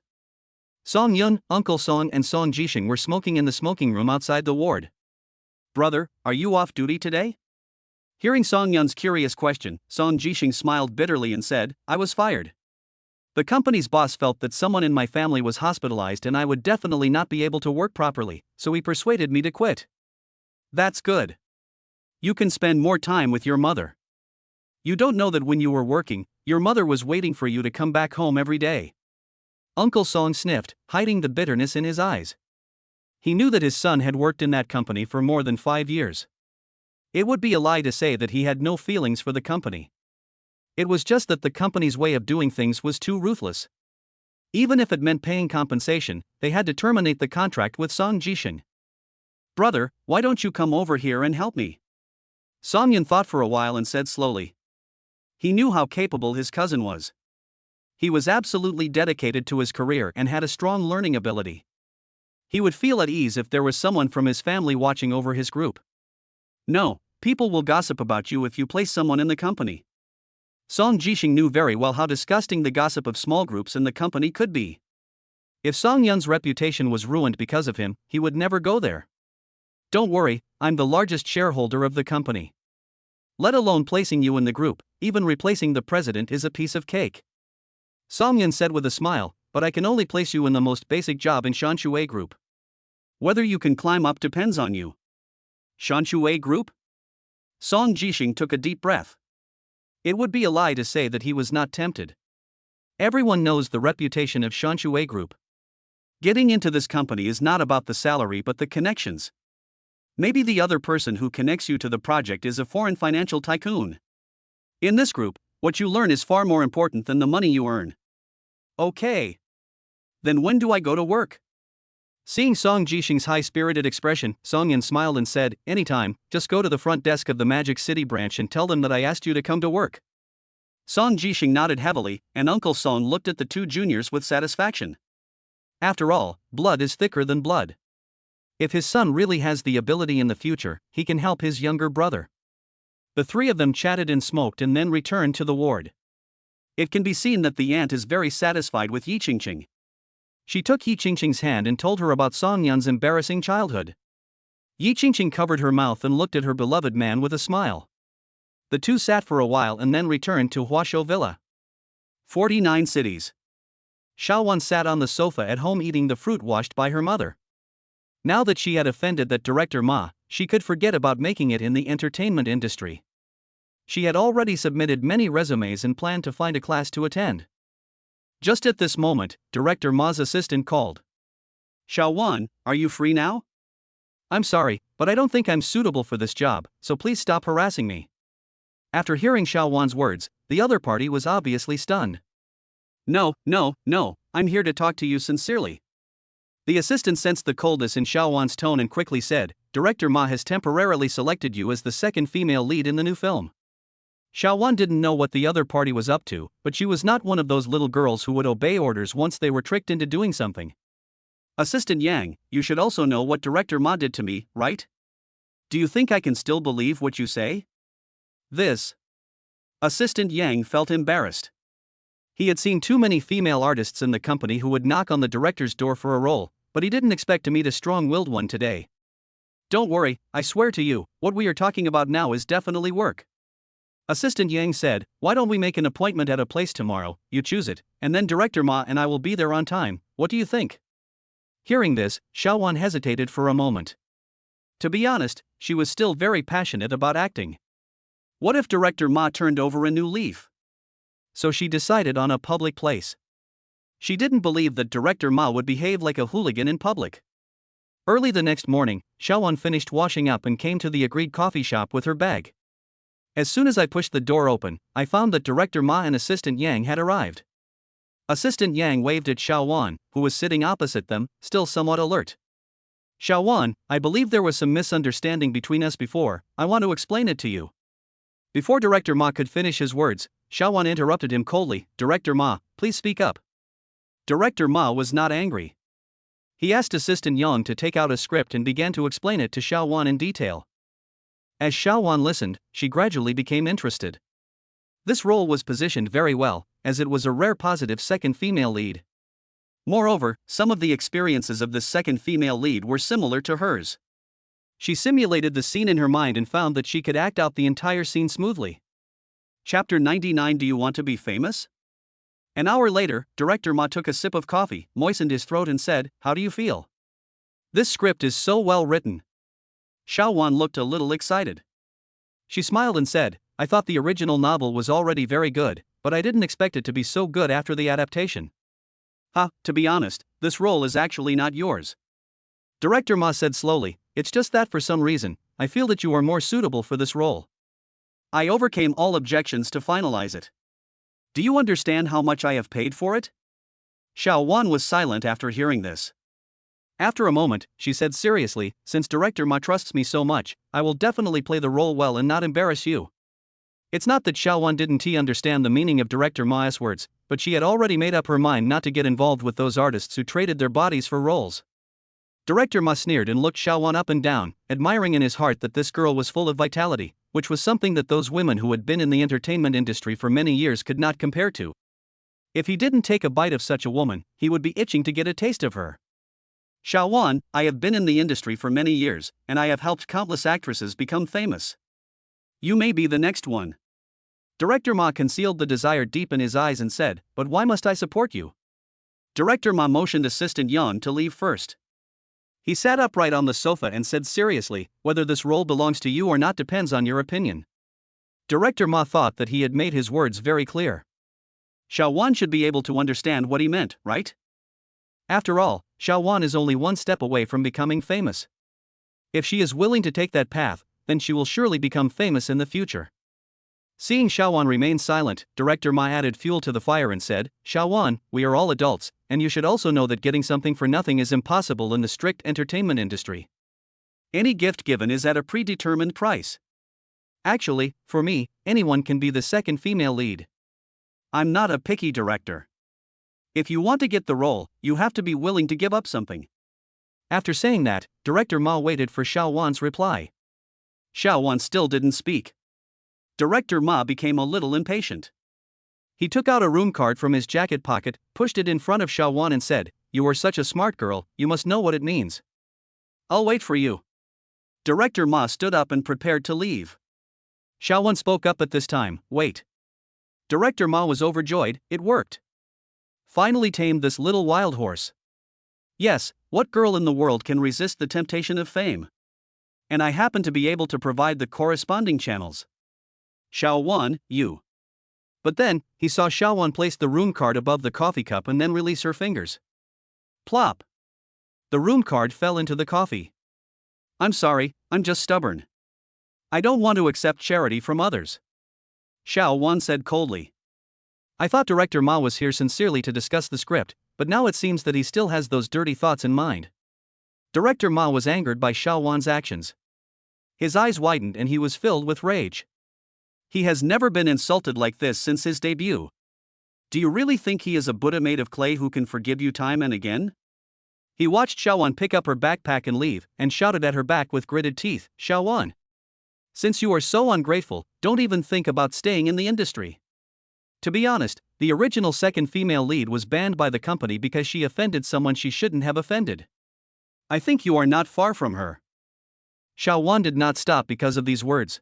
Song Yun, Uncle Song and Song Jixing were smoking in the smoking room outside the ward. "Brother, are you off duty today?" Hearing Song Yun's curious question, Song Jixing smiled bitterly and said, "I was fired. The company's boss felt that someone in my family was hospitalized and I would definitely not be able to work properly, so he persuaded me to quit." "That's good. You can spend more time with your mother. You don't know that when you were working, your mother was waiting for you to come back home every day." Uncle Song sniffed, hiding the bitterness in his eyes. He knew that his son had worked in that company for more than 5 years. It would be a lie to say that he had no feelings for the company. It was just that the company's way of doing things was too ruthless. Even if it meant paying compensation, they had to terminate the contract with Song Jixing. "Brother, why don't you come over here and help me?" Song Yun thought for a while and said slowly. He knew how capable his cousin was. He was absolutely dedicated to his career and had a strong learning ability. He would feel at ease if there was someone from his family watching over his group. "No, people will gossip about you if you place someone in the company." Song Jixing knew very well how disgusting the gossip of small groups in the company could be. If Song Yun's reputation was ruined because of him, he would never go there. "Don't worry, I'm the largest shareholder of the company. Let alone placing you in the group, even replacing the president is a piece of cake." Song Yun said with a smile, "But I can only place you in the most basic job in Shanshui Group. Whether you can climb up depends on you." "Shanshui Group?" Song Jixing took a deep breath. It would be a lie to say that he was not tempted. Everyone knows the reputation of Shanshui Group. Getting into this company is not about the salary but the connections. Maybe the other person who connects you to the project is a foreign financial tycoon. In this group, what you learn is far more important than the money you earn. "Okay. Then when do I go to work?" Seeing Song Jixing's high-spirited expression, Song Yun smiled and said, "Anytime, just go to the front desk of the Magic City branch and tell them that I asked you to come to work." Song Jixing nodded heavily, and Uncle Song looked at the two juniors with satisfaction. After all, blood is thicker than blood. If his son really has the ability in the future, he can help his younger brother. The three of them chatted and smoked and then returned to the ward. It can be seen that the aunt is very satisfied with Yi Qingqing. She took Yi Qingqing's hand and told her about Song Yun's embarrassing childhood. Yi Qingqing covered her mouth and looked at her beloved man with a smile. The two sat for a while and then returned to Huashou Villa. 49 cities. Xiao Wan sat on the sofa at home eating the fruit washed by her mother. Now that she had offended that director Ma, she could forget about making it in the entertainment industry. She had already submitted many resumes and planned to find a class to attend. Just at this moment, Director Ma's assistant called. "Xiao Wan, are you free now?" "I'm sorry, but I don't think I'm suitable for this job, so please stop harassing me." After hearing Xiao Wan's words, the other party was obviously stunned. No, I'm here to talk to you sincerely." The assistant sensed the coldness in Xiao Wan's tone and quickly said, "Director Ma has temporarily selected you as the second female lead in the new film." Xiao Wan didn't know what the other party was up to, but she was not one of those little girls who would obey orders once they were tricked into doing something. "Assistant Yang, you should also know what Director Ma did to me, right? Do you think I can still believe what you say?" This. Assistant Yang felt embarrassed. He had seen too many female artists in the company who would knock on the director's door for a role, but he didn't expect to meet a strong-willed one today. Don't worry, I swear to you, what we are talking about now is definitely work. Assistant Yang said, why don't we make an appointment at a place tomorrow, you choose it, and then Director Ma and I will be there on time, what do you think? Hearing this, Xiaowan hesitated for a moment. To be honest, she was still very passionate about acting. What if Director Ma turned over a new leaf? So she decided on a public place. She didn't believe that Director Ma would behave like a hooligan in public. Early the next morning, Xiaowan finished washing up and came to the agreed coffee shop with her bag. As soon as I pushed the door open, I found that Director Ma and Assistant Yang had arrived. Assistant Yang waved at Xiaowan, who was sitting opposite them, still somewhat alert. Xiaowan, I believe there was some misunderstanding between us before, I want to explain it to you. Before Director Ma could finish his words, Xiaowan interrupted him coldly, Director Ma, please speak up. Director Ma was not angry. He asked Assistant Yang to take out a script and began to explain it to Xiaowan in detail. As Xiaowan listened, she gradually became interested. This role was positioned very well, as it was a rare positive second female lead. Moreover, some of the experiences of this second female lead were similar to hers. She simulated the scene in her mind and found that she could act out the entire scene smoothly. Chapter 99. Do you want to be famous? An hour later, Director Ma took a sip of coffee, moistened his throat and said, how do you feel? This script is so well written. Xiaowan looked a little excited. She smiled and said, I thought the original novel was already very good, but I didn't expect it to be so good after the adaptation. To be honest, this role is actually not yours. Director Ma said slowly, it's just that for some reason, I feel that you are more suitable for this role. I overcame all objections to finalize it. Do you understand how much I have paid for it? Xiaowan was silent after hearing this. After a moment, she said seriously, since Director Ma trusts me so much, I will definitely play the role well and not embarrass you. It's not that Xiaowan didn't understand the meaning of Director Ma's words, but she had already made up her mind not to get involved with those artists who traded their bodies for roles. Director Ma sneered and looked Xiaowan up and down, admiring in his heart that this girl was full of vitality, which was something that those women who had been in the entertainment industry for many years could not compare to. If he didn't take a bite of such a woman, he would be itching to get a taste of her. Xiaowan, I have been in the industry for many years, and I have helped countless actresses become famous. You may be the next one. Director Ma concealed the desire deep in his eyes and said, but why must I support you? Director Ma motioned Assistant Yan to leave first. He sat upright on the sofa and said seriously, whether this role belongs to you or not depends on your opinion. Director Ma thought that he had made his words very clear. Xiaowan should be able to understand what he meant, right? After all, Xiaowan is only one step away from becoming famous. If she is willing to take that path, then she will surely become famous in the future. Seeing Xiaowan remain silent, Director Ma added fuel to the fire and said, Xiaowan, we are all adults, and you should also know that getting something for nothing is impossible in the strict entertainment industry. Any gift given is at a predetermined price. Actually, for me, anyone can be the second female lead. I'm not a picky director. If you want to get the role, you have to be willing to give up something. After saying that, Director Ma waited for Xiaowan's reply. Xiaowan still didn't speak. Director Ma became a little impatient. He took out a room card from his jacket pocket, pushed it in front of Xiaowan and said, you are such a smart girl, you must know what it means. I'll wait for you. Director Ma stood up and prepared to leave. Xiaowan spoke up at this time, wait. Director Ma was overjoyed, it worked. Finally tamed this little wild horse. Yes, what girl in the world can resist the temptation of fame? And I happen to be able to provide the corresponding channels. Xiaowan, you. But then, he saw Xiaowan place the room card above the coffee cup and then release her fingers. Plop. The room card fell into the coffee. I'm sorry, I'm just stubborn. I don't want to accept charity from others. Xiaowan said coldly. I thought Director Ma was here sincerely to discuss the script, but now it seems that he still has those dirty thoughts in mind. Director Ma was angered by Xiaowan's actions. His eyes widened and he was filled with rage. He has never been insulted like this since his debut. Do you really think he is a Buddha made of clay who can forgive you time and again? He watched Xiaowan pick up her backpack and leave, and shouted at her back with gritted teeth, Xiaowan. Since you are so ungrateful, don't even think about staying in the industry. To be honest, the original second female lead was banned by the company because she offended someone she shouldn't have offended. I think you are not far from her. Xiao Wan did not stop because of these words.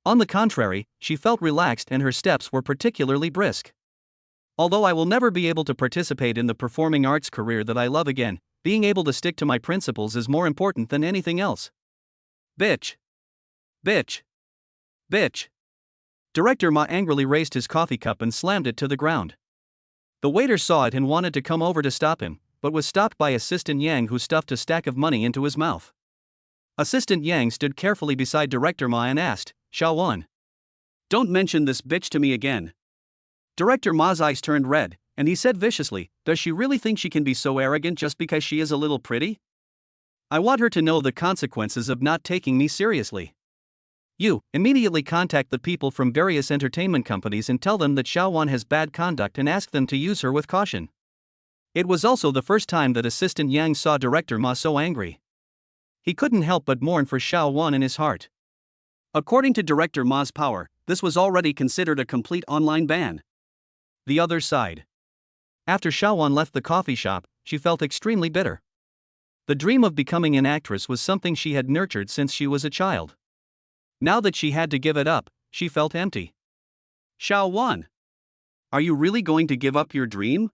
On the contrary, she felt relaxed and her steps were particularly brisk. Although I will never be able to participate in the performing arts career that I love again, being able to stick to my principles is more important than anything else. Bitch. Bitch. Bitch. Director Ma angrily raised his coffee cup and slammed it to the ground. The waiter saw it and wanted to come over to stop him, but was stopped by Assistant Yang, who stuffed a stack of money into his mouth. Assistant Yang stood carefully beside Director Ma and asked, "Xiao Wan, don't mention this bitch to me again." Director Ma's eyes turned red, and he said viciously, "Does she really think she can be so arrogant just because she is a little pretty? I want her to know the consequences of not taking me seriously. You immediately contact the people from various entertainment companies and tell them that Xiao Wan has bad conduct and ask them to use her with caution." It was also the first time that Assistant Yang saw Director Ma so angry. He couldn't help but mourn for Xiao Wan in his heart. According to Director Ma's power, this was already considered a complete online ban. The other side. After Xiao Wan left the coffee shop, she felt extremely bitter. The dream of becoming an actress was something she had nurtured since she was a child. Now that she had to give it up, she felt empty. Xiao Wan, are you really going to give up your dream?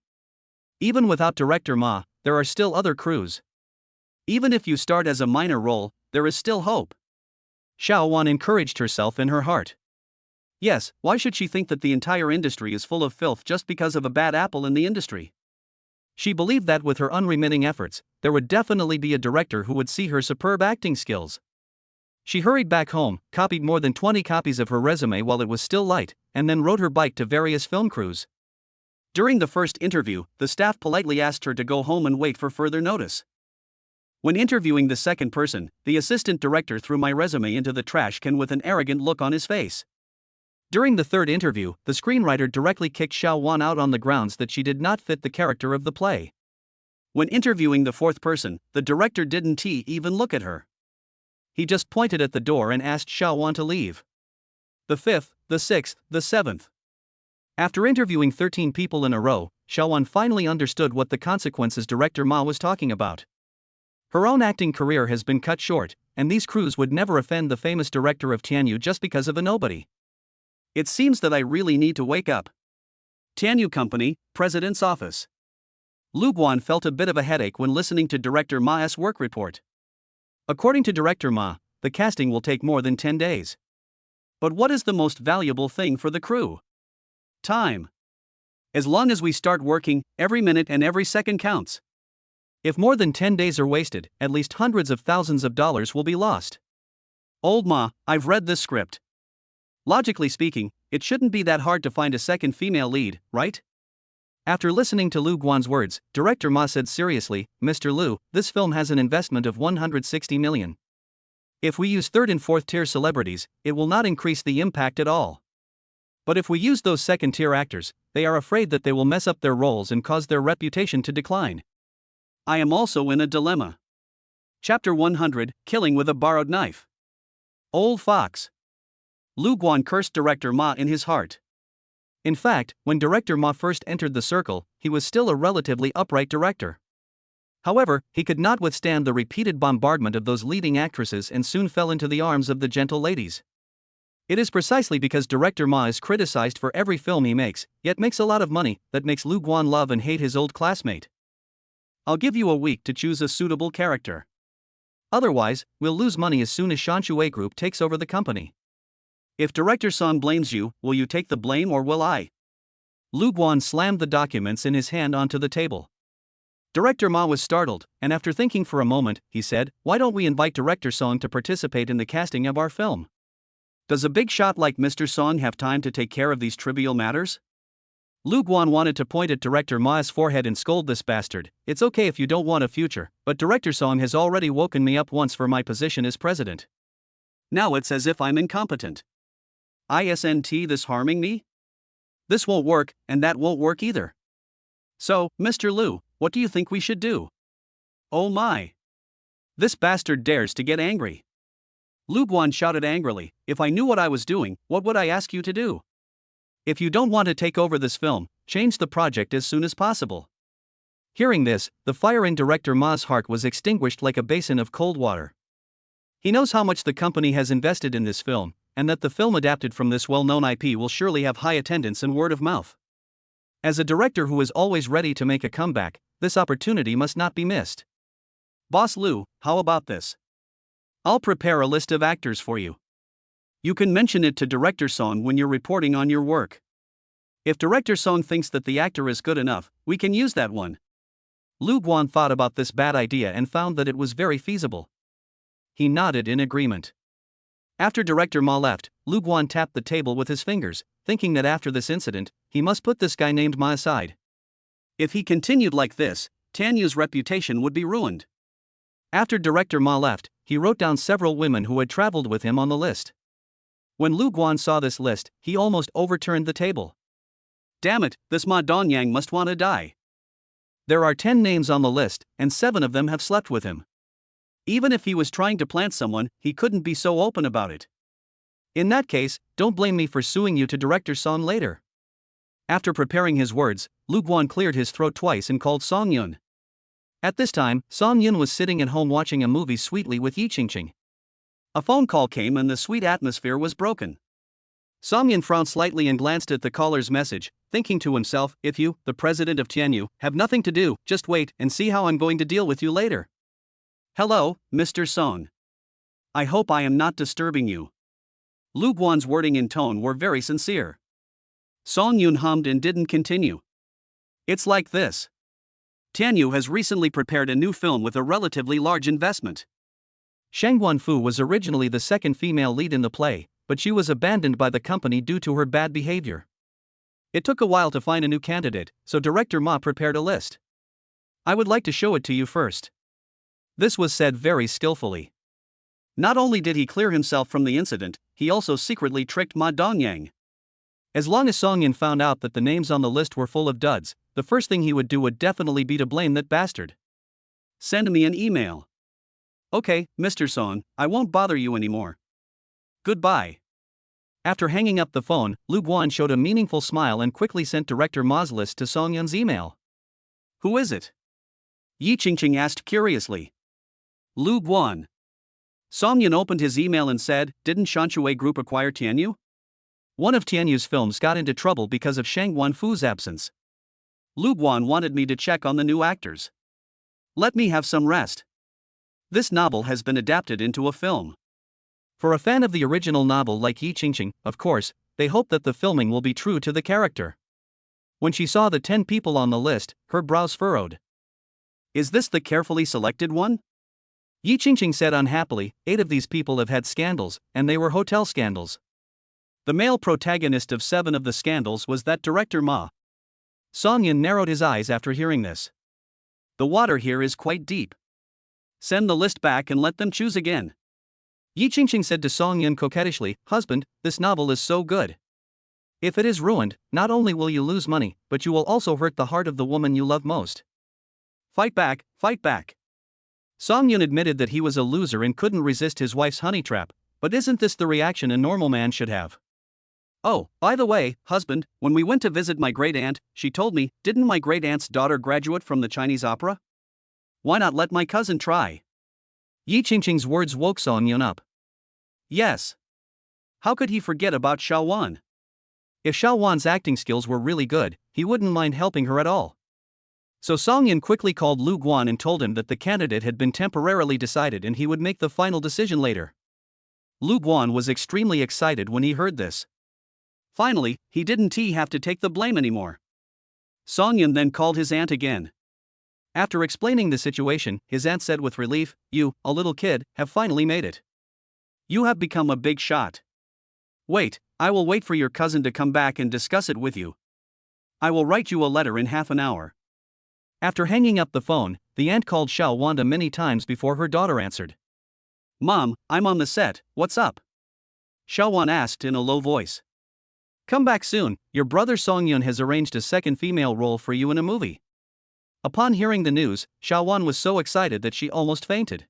Even without Director Ma, there are still other crews. Even if you start as a minor role, there is still hope. Xiao Wan encouraged herself in her heart. Yes, why should she think that the entire industry is full of filth just because of a bad apple in the industry? She believed that with her unremitting efforts, there would definitely be a director who would see her superb acting skills. She hurried back home, copied more than 20 copies of her resume while it was still light, and then rode her bike to various film crews. During the first interview, the staff politely asked her to go home and wait for further notice. When interviewing the second person, the assistant director threw my resume into the trash can with an arrogant look on his face. During the third interview, the screenwriter directly kicked Xiao Wan out on the grounds that she did not fit the character of the play. When interviewing the fourth person, the director didn't even look at her. He just pointed at the door and asked Xiao Wan to leave. The fifth, the sixth, the seventh. After interviewing 13 people in a row, Xiao Wan finally understood what the consequences Director Ma was talking about. Her own acting career has been cut short, and these crews would never offend the famous director of Tianyu just because of a nobody. It seems that I really need to wake up. Tianyu Company, President's Office. Lu Guan felt a bit of a headache when listening to Director Ma's work report. According to Director Ma, the casting will take more than 10 days. But what is the most valuable thing for the crew? Time. As long as we start working, every minute and every second counts. If more than 10 days are wasted, at least hundreds of thousands of dollars will be lost. Old Ma, I've read this script. Logically speaking, it shouldn't be that hard to find a second female lead, right? After listening to Lu Guan's words, Director Ma said seriously, "Mr. Lu, this film has an investment of 160 million. If we use third and fourth tier celebrities, it will not increase the impact at all. But if we use those second tier actors, they are afraid that they will mess up their roles and cause their reputation to decline. I am also in a dilemma." Chapter 100, Killing with a Borrowed Knife. Old Fox. Lu Guan cursed Director Ma in his heart. In fact, when Director Ma first entered the circle, he was still a relatively upright director. However, he could not withstand the repeated bombardment of those leading actresses and soon fell into the arms of the gentle ladies. It is precisely because Director Ma is criticized for every film he makes, yet makes a lot of money, that makes Lu Guan love and hate his old classmate. I'll give you a week to choose a suitable character. Otherwise, we'll lose money as soon as Shanshui Group takes over the company. If Director Song blames you, will you take the blame or will I? Lu Guan slammed the documents in his hand onto the table. Director Ma was startled, and after thinking for a moment, he said, "Why don't we invite Director Song to participate in the casting of our film? Does a big shot like Mr. Song have time to take care of these trivial matters?" Lu Guan wanted to point at Director Ma's forehead and scold this bastard. "It's okay if you don't want a future, but Director Song has already woken me up once for my position as president. Now it's as if I'm incompetent. Isn't this harming me? This won't work, and that won't work either. So, Mr. Lu, what do you think we should do?" Oh my! This bastard dares to get angry. Lu Guan shouted angrily, "If I knew what I was doing, what would I ask you to do? If you don't want to take over this film, change the project as soon as possible." Hearing this, the fire in director Ma's heart was extinguished like a basin of cold water. He knows how much the company has invested in this film, and that the film adapted from this well-known IP will surely have high attendance and word of mouth. As a director who is always ready to make a comeback, this opportunity must not be missed. "Boss Lu, how about this? I'll prepare a list of actors for you. You can mention it to Director Song when you're reporting on your work. If Director Song thinks that the actor is good enough, we can use that one." Lu Guan thought about this bad idea and found that it was very feasible. He nodded in agreement. After Director Ma left, Lu Guan tapped the table with his fingers, thinking that after this incident, he must put this guy named Ma aside. If he continued like this, Tanyu's reputation would be ruined. After Director Ma left, he wrote down several women who had traveled with him on the list. When Lu Guan saw this list, he almost overturned the table. Damn it, this Ma Donyang must want to die. There are 10 names on the list, and 7 of them have slept with him. Even if he was trying to plant someone, he couldn't be so open about it. In that case, don't blame me for suing you to Director Song later. After preparing his words, Lu Guan cleared his throat twice and called Song Yun. At this time, Song Yun was sitting at home watching a movie sweetly with Yi Qingqing. A phone call came and the sweet atmosphere was broken. Song Yun frowned slightly and glanced at the caller's message, thinking to himself, "If you, the president of Tianyu, have nothing to do, just wait and see how I'm going to deal with you later." "Hello, Mr. Song. I hope I am not disturbing you." Lu Guan's wording and tone were very sincere. Song Yun hummed and didn't continue. "It's like this. Tianyu has recently prepared a new film with a relatively large investment. Shang Guanfu was originally the second female lead in the play, but she was abandoned by the company due to her bad behavior. It took a while to find a new candidate, so Director Ma prepared a list. I would like to show it to you first." This was said very skillfully. Not only did he clear himself from the incident, he also secretly tricked Ma Donyang. As long as Song Yun found out that the names on the list were full of duds, the first thing he would do would definitely be to blame that bastard. "Send me an email." "Okay, Mr. Song, I won't bother you anymore. Goodbye." After hanging up the phone, Lu Guan showed a meaningful smile and quickly sent Director Ma's list to Song Yun's email. "Who is it?" Yi Qingqing asked curiously. "Lu Guan." Song Yun opened his email and said, "Didn't Shanshui Group acquire Tianyu? One of Tianyu's films got into trouble because of Shang Guanfu's absence. Lu Guan wanted me to check on the new actors. Let me have some rest. This novel has been adapted into a film." For a fan of the original novel like Yi Qingqing, of course, they hope that the filming will be true to the character. When she saw the 10 people on the list, her brows furrowed. "Is this the carefully selected one?" Yi Qingqing said unhappily, 8 of these people have had scandals, and they were hotel scandals. The male protagonist of 7 of the scandals was that Director Ma. Song Yun narrowed his eyes after hearing this. "The water here is quite deep. Send the list back and let them choose again." Yi Qingqing said to Song Yun coquettishly, "Husband, this novel is so good. If it is ruined, not only will you lose money, but you will also hurt the heart of the woman you love most. Fight back, fight back." Song Yun admitted that he was a loser and couldn't resist his wife's honey trap, but isn't this the reaction a normal man should have? "Oh, by the way, husband, when we went to visit my great-aunt, she told me, didn't my great-aunt's daughter graduate from the Chinese opera? Why not let my cousin try?" Yi Qingqing's words woke Song Yun up. Yes. How could he forget about Xiao Wan? If Xiao Wan's acting skills were really good, he wouldn't mind helping her at all. So Song Yun quickly called Lu Guan and told him that the candidate had been temporarily decided and he would make the final decision later. Lu Guan was extremely excited when he heard this. Finally, he didn't have to take the blame anymore. Song Yun then called his aunt again. After explaining the situation, his aunt said with relief, "You, a little kid, have finally made it. You have become a big shot. Wait, I will wait for your cousin to come back and discuss it with you. I will write you a letter in half an hour." After hanging up the phone, the aunt called Xiao Wanda many times before her daughter answered. "Mom, I'm on the set, what's up?" Xiao Wan asked in a low voice. "Come back soon, your brother Song Yun has arranged a second female role for you in a movie." Upon hearing the news, Xiao Wan was so excited that she almost fainted.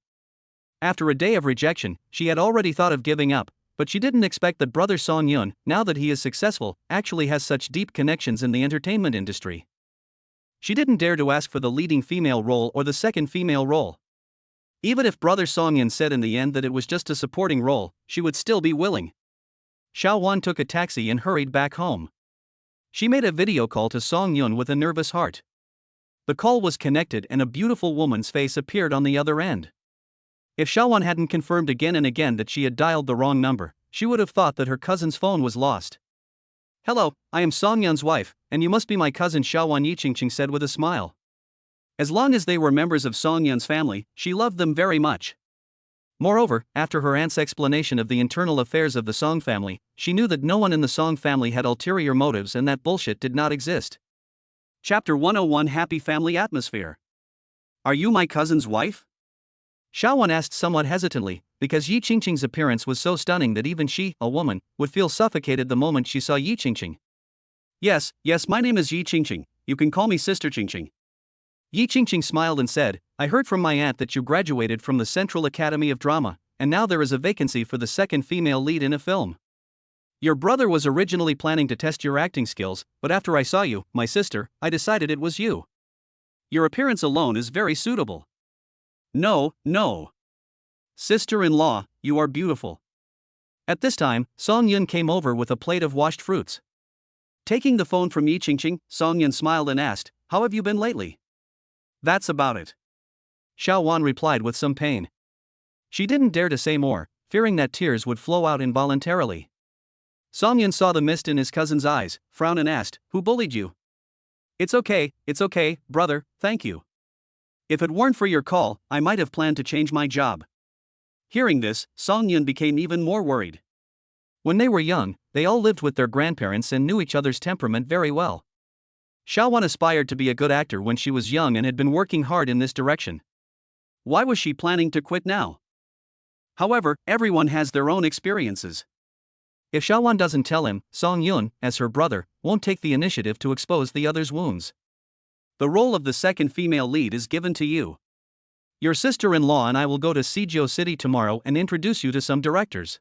After a day of rejection, she had already thought of giving up, but she didn't expect that brother Song Yun, now that he is successful, actually has such deep connections in the entertainment industry. She didn't dare to ask for the leading female role or the second female role. Even if brother Song Yun said in the end that it was just a supporting role, she would still be willing. Xiao Wan took a taxi and hurried back home. She made a video call to Song Yun with a nervous heart. The call was connected and a beautiful woman's face appeared on the other end. If Xiao Wan hadn't confirmed again and again that she had dialed the wrong number, she would have thought that her cousin's phone was lost. "Hello, I am Song Yun's wife, and you must be my cousin Xiao Wan," Yiqingqing said with a smile. As long as they were members of Song Yun's family, she loved them very much. Moreover, after her aunt's explanation of the internal affairs of the Song family, she knew that no one in the Song family had ulterior motives and that bullshit did not exist. Chapter 101 Happy Family Atmosphere. "Are you my cousin's wife?" Xiao Wan asked somewhat hesitantly, because Yiqingqing's appearance was so stunning that even she, a woman, would feel suffocated the moment she saw Yiqingqing. Yes, my name is Yiqingqing, you can call me Sister Qingqing." Yiqingqing smiled and said, "I heard from my aunt that you graduated from the Central Academy of Drama, and now there is a vacancy for the second female lead in a film. Your brother was originally planning to test your acting skills, but after I saw you, my sister, I decided it was you. Your appearance alone is very suitable." No. "Sister-in-law, you are beautiful." At this time, Song Yun came over with a plate of washed fruits. Taking the phone from Yiqingqing, Song Yun smiled and asked, "How have you been lately?" "That's about it," Xiao Wan replied with some pain. She didn't dare to say more, fearing that tears would flow out involuntarily. Song Yun saw the mist in his cousin's eyes, frowned and asked, "Who bullied you?" It's okay, brother, thank you. If it weren't for your call, I might have planned to change my job." Hearing this, Song Yun became even more worried. When they were young, they all lived with their grandparents and knew each other's temperament very well. Xiao Wan aspired to be a good actor when she was young and had been working hard in this direction. Why was she planning to quit now? However, everyone has their own experiences. If Xiao Wan doesn't tell him, Song Yun, as her brother, won't take the initiative to expose the other's wounds. The role of the second female lead is given to you. Your sister-in-law and I will go to Sijio City tomorrow and introduce you to some directors.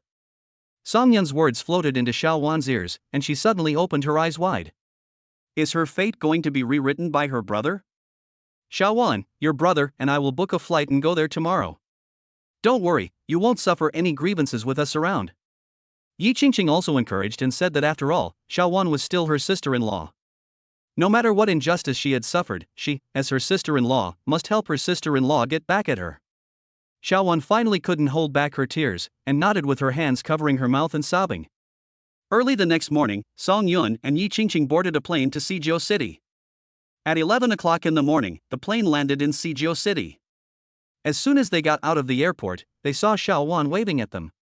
Song Yun's words floated into Xiao Wan's ears, and she suddenly opened her eyes wide. Is her fate going to be rewritten by her brother? "Xiao Wan, your brother and I will book a flight and go there tomorrow. Don't worry, you won't suffer any grievances with us around." Yiqingqing also encouraged and said that after all, Xiao Wan was still her sister-in-law. No matter what injustice she had suffered, she, as her sister-in-law, must help her sister-in-law get back at her. Xiao Wan finally couldn't hold back her tears, and nodded with her hands covering her mouth and sobbing. Early the next morning, Song Yun and Yiqingqing boarded a plane to Sijio City. At 11 o'clock in the morning, the plane landed in Sijio City. As soon as they got out of the airport, they saw Xiao Wan waving at them.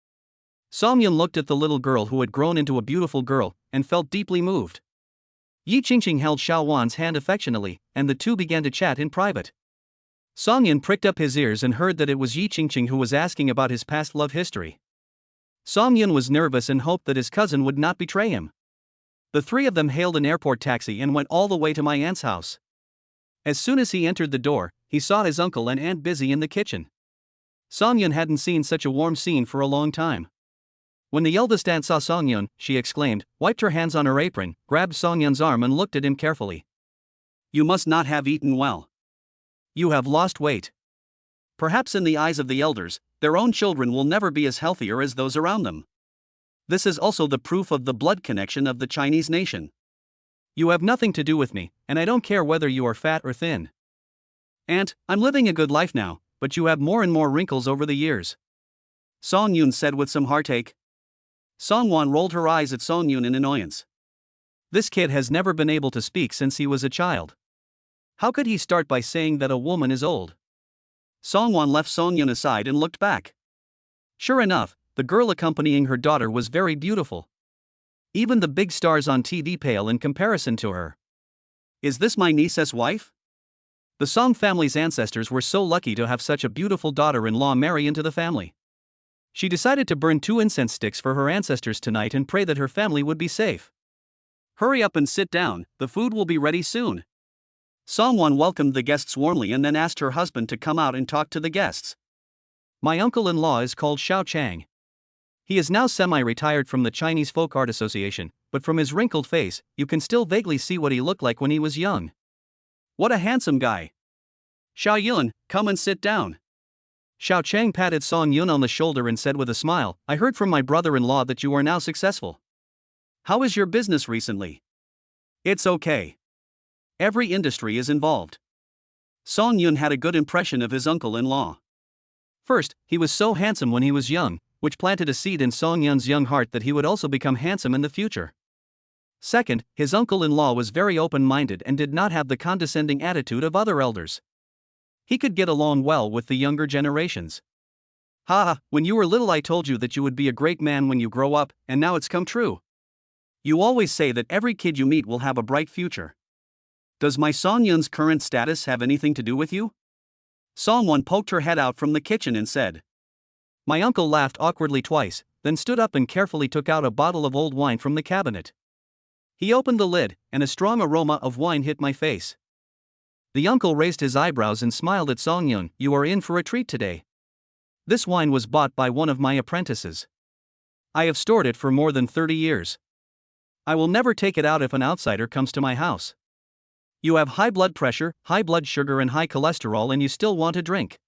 Song Yun looked at the little girl who had grown into a beautiful girl, and felt deeply moved. Yiqingqing held Xiao Wan's hand affectionately, and the two began to chat in private. Song Yun pricked up his ears and heard that it was Yiqingqing who was asking about his past love history. Song Yun was nervous and hoped that his cousin would not betray him. The three of them hailed an airport taxi and went all the way to my aunt's house. As soon as he entered the door, he saw his uncle and aunt busy in the kitchen. Song Yun hadn't seen such a warm scene for a long time. When the eldest aunt saw Song Yun, she exclaimed, wiped her hands on her apron, grabbed Song Yun's arm and looked at him carefully. "You must not have eaten well. You have lost weight. Perhaps in the eyes of the elders, their own children will never be as healthier as those around them. This is also the proof of the blood connection of the Chinese nation. You have nothing to do with me, and I don't care whether you are fat or thin. Aunt, I'm living a good life now, but you have more and more wrinkles over the years," Song Yun said with some heartache. Song Wan rolled her eyes at Song Yun in annoyance. This kid has never been able to speak since he was a child. How could he start by saying that a woman is old? Song Wan left Song Yun aside and looked back. Sure enough, the girl accompanying her daughter was very beautiful. Even the big stars on TV pale in comparison to her. Is this my niece's wife? The Song family's ancestors were so lucky to have such a beautiful daughter-in-law marry into the family. She decided to burn 2 incense sticks for her ancestors tonight and pray that her family would be safe. Hurry up and sit down, the food will be ready soon. Song Wan welcomed the guests warmly and then asked her husband to come out and talk to the guests. My uncle-in-law is called Xiao Chang. He is now semi-retired from the Chinese Folk Art Association, but from his wrinkled face, you can still vaguely see what he looked like when he was young. What a handsome guy. Xiao Yun, come and sit down. Xiao Chang patted Song Yun on the shoulder and said with a smile, I heard from my brother-in-law that you are now successful. How is your business recently? It's okay. Every industry is involved. Song Yun had a good impression of his uncle-in-law. First, he was so handsome when he was young, which planted a seed in Song Yun's young heart that he would also become handsome in the future. Second, his uncle-in-law was very open-minded and did not have the condescending attitude of other elders. He could get along well with the younger generations. Haha, when you were little I told you that you would be a great man when you grow up, and now it's come true. You always say that every kid you meet will have a bright future. Does my Song Yun's current status have anything to do with you? Song Yun poked her head out from the kitchen and said. My uncle laughed awkwardly twice, then stood up and carefully took out a bottle of old wine from the cabinet. He opened the lid, and a strong aroma of wine hit my face. The uncle raised his eyebrows and smiled at Song Yun. You are in for a treat today. This wine was bought by one of my apprentices. I have stored it for more than 30 years. I will never take it out if an outsider comes to my house. You have high blood pressure, high blood sugar and high cholesterol and you still want to drink.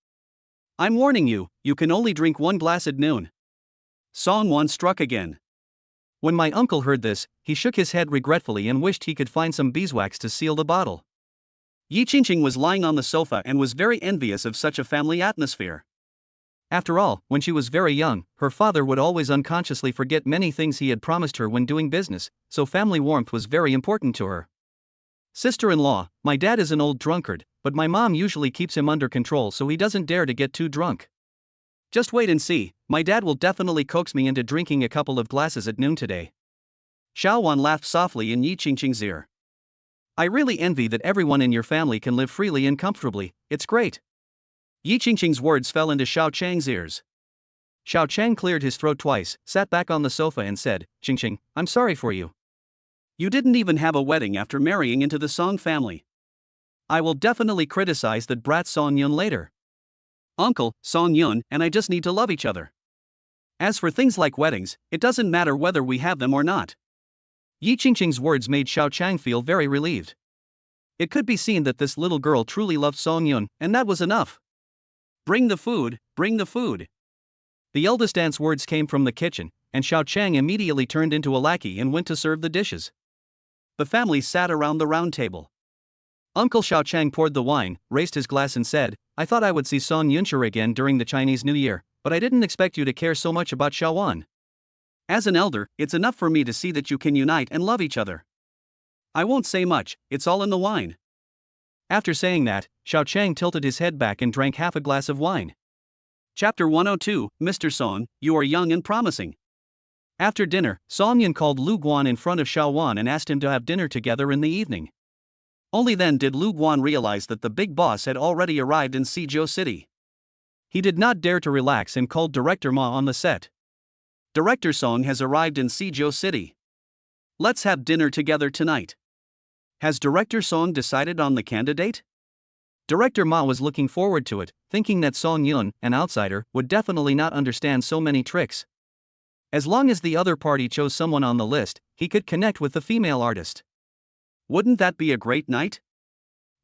I'm warning you, you can only drink 1 glass at noon. Song Yun struck again. When my uncle heard this, he shook his head regretfully and wished he could find some beeswax to seal the bottle. Yi Qingqing was lying on the sofa and was very envious of such a family atmosphere. After all, when she was very young, her father would always unconsciously forget many things he had promised her when doing business, so family warmth was very important to her. Sister-in-law, my dad is an old drunkard, but my mom usually keeps him under control so he doesn't dare to get too drunk. Just wait and see, my dad will definitely coax me into drinking a couple of glasses at noon today. Xiao Wan laughed softly in Yi Qingqing's ear. I really envy that everyone in your family can live freely and comfortably, it's great. Yi Qingqing's words fell into Xiao Chang's ears. Xiao Chang cleared his throat twice, sat back on the sofa and said, Qingqing, I'm sorry for you. You didn't even have a wedding after marrying into the Song family. I will definitely criticize that brat Song Yun later. Uncle, Song Yun and I just need to love each other. As for things like weddings, it doesn't matter whether we have them or not. Yi Qingqing's words made Xiao Chang feel very relieved. It could be seen that this little girl truly loved Song Yun, and that was enough. Bring the food, bring the food. The eldest aunt's words came from the kitchen, and Xiao Chang immediately turned into a lackey and went to serve the dishes. The family sat around the round table. Uncle Xiao Chang poured the wine, raised his glass and said, I thought I would see Song Yuncher again during the Chinese New Year, but I didn't expect you to care so much about Xiao Wan. As an elder, it's enough for me to see that you can unite and love each other. I won't say much, it's all in the wine. After saying that, Xiao Chang tilted his head back and drank half a glass of wine. Chapter 102, Mr. Song, you are young and promising. After dinner, Song Yun called Lu Guan in front of Xiao Wan and asked him to have dinner together in the evening. Only then did Lu Guan realize that the big boss had already arrived in Suzhou City. He did not dare to relax and called Director Ma on the set. Director Song has arrived in Suzhou City. Let's have dinner together tonight. Has Director Song decided on the candidate? Director Ma was looking forward to it, thinking that Song Yun, an outsider, would definitely not understand so many tricks. As long as the other party chose someone on the list, he could connect with the female artist. Wouldn't that be a great night?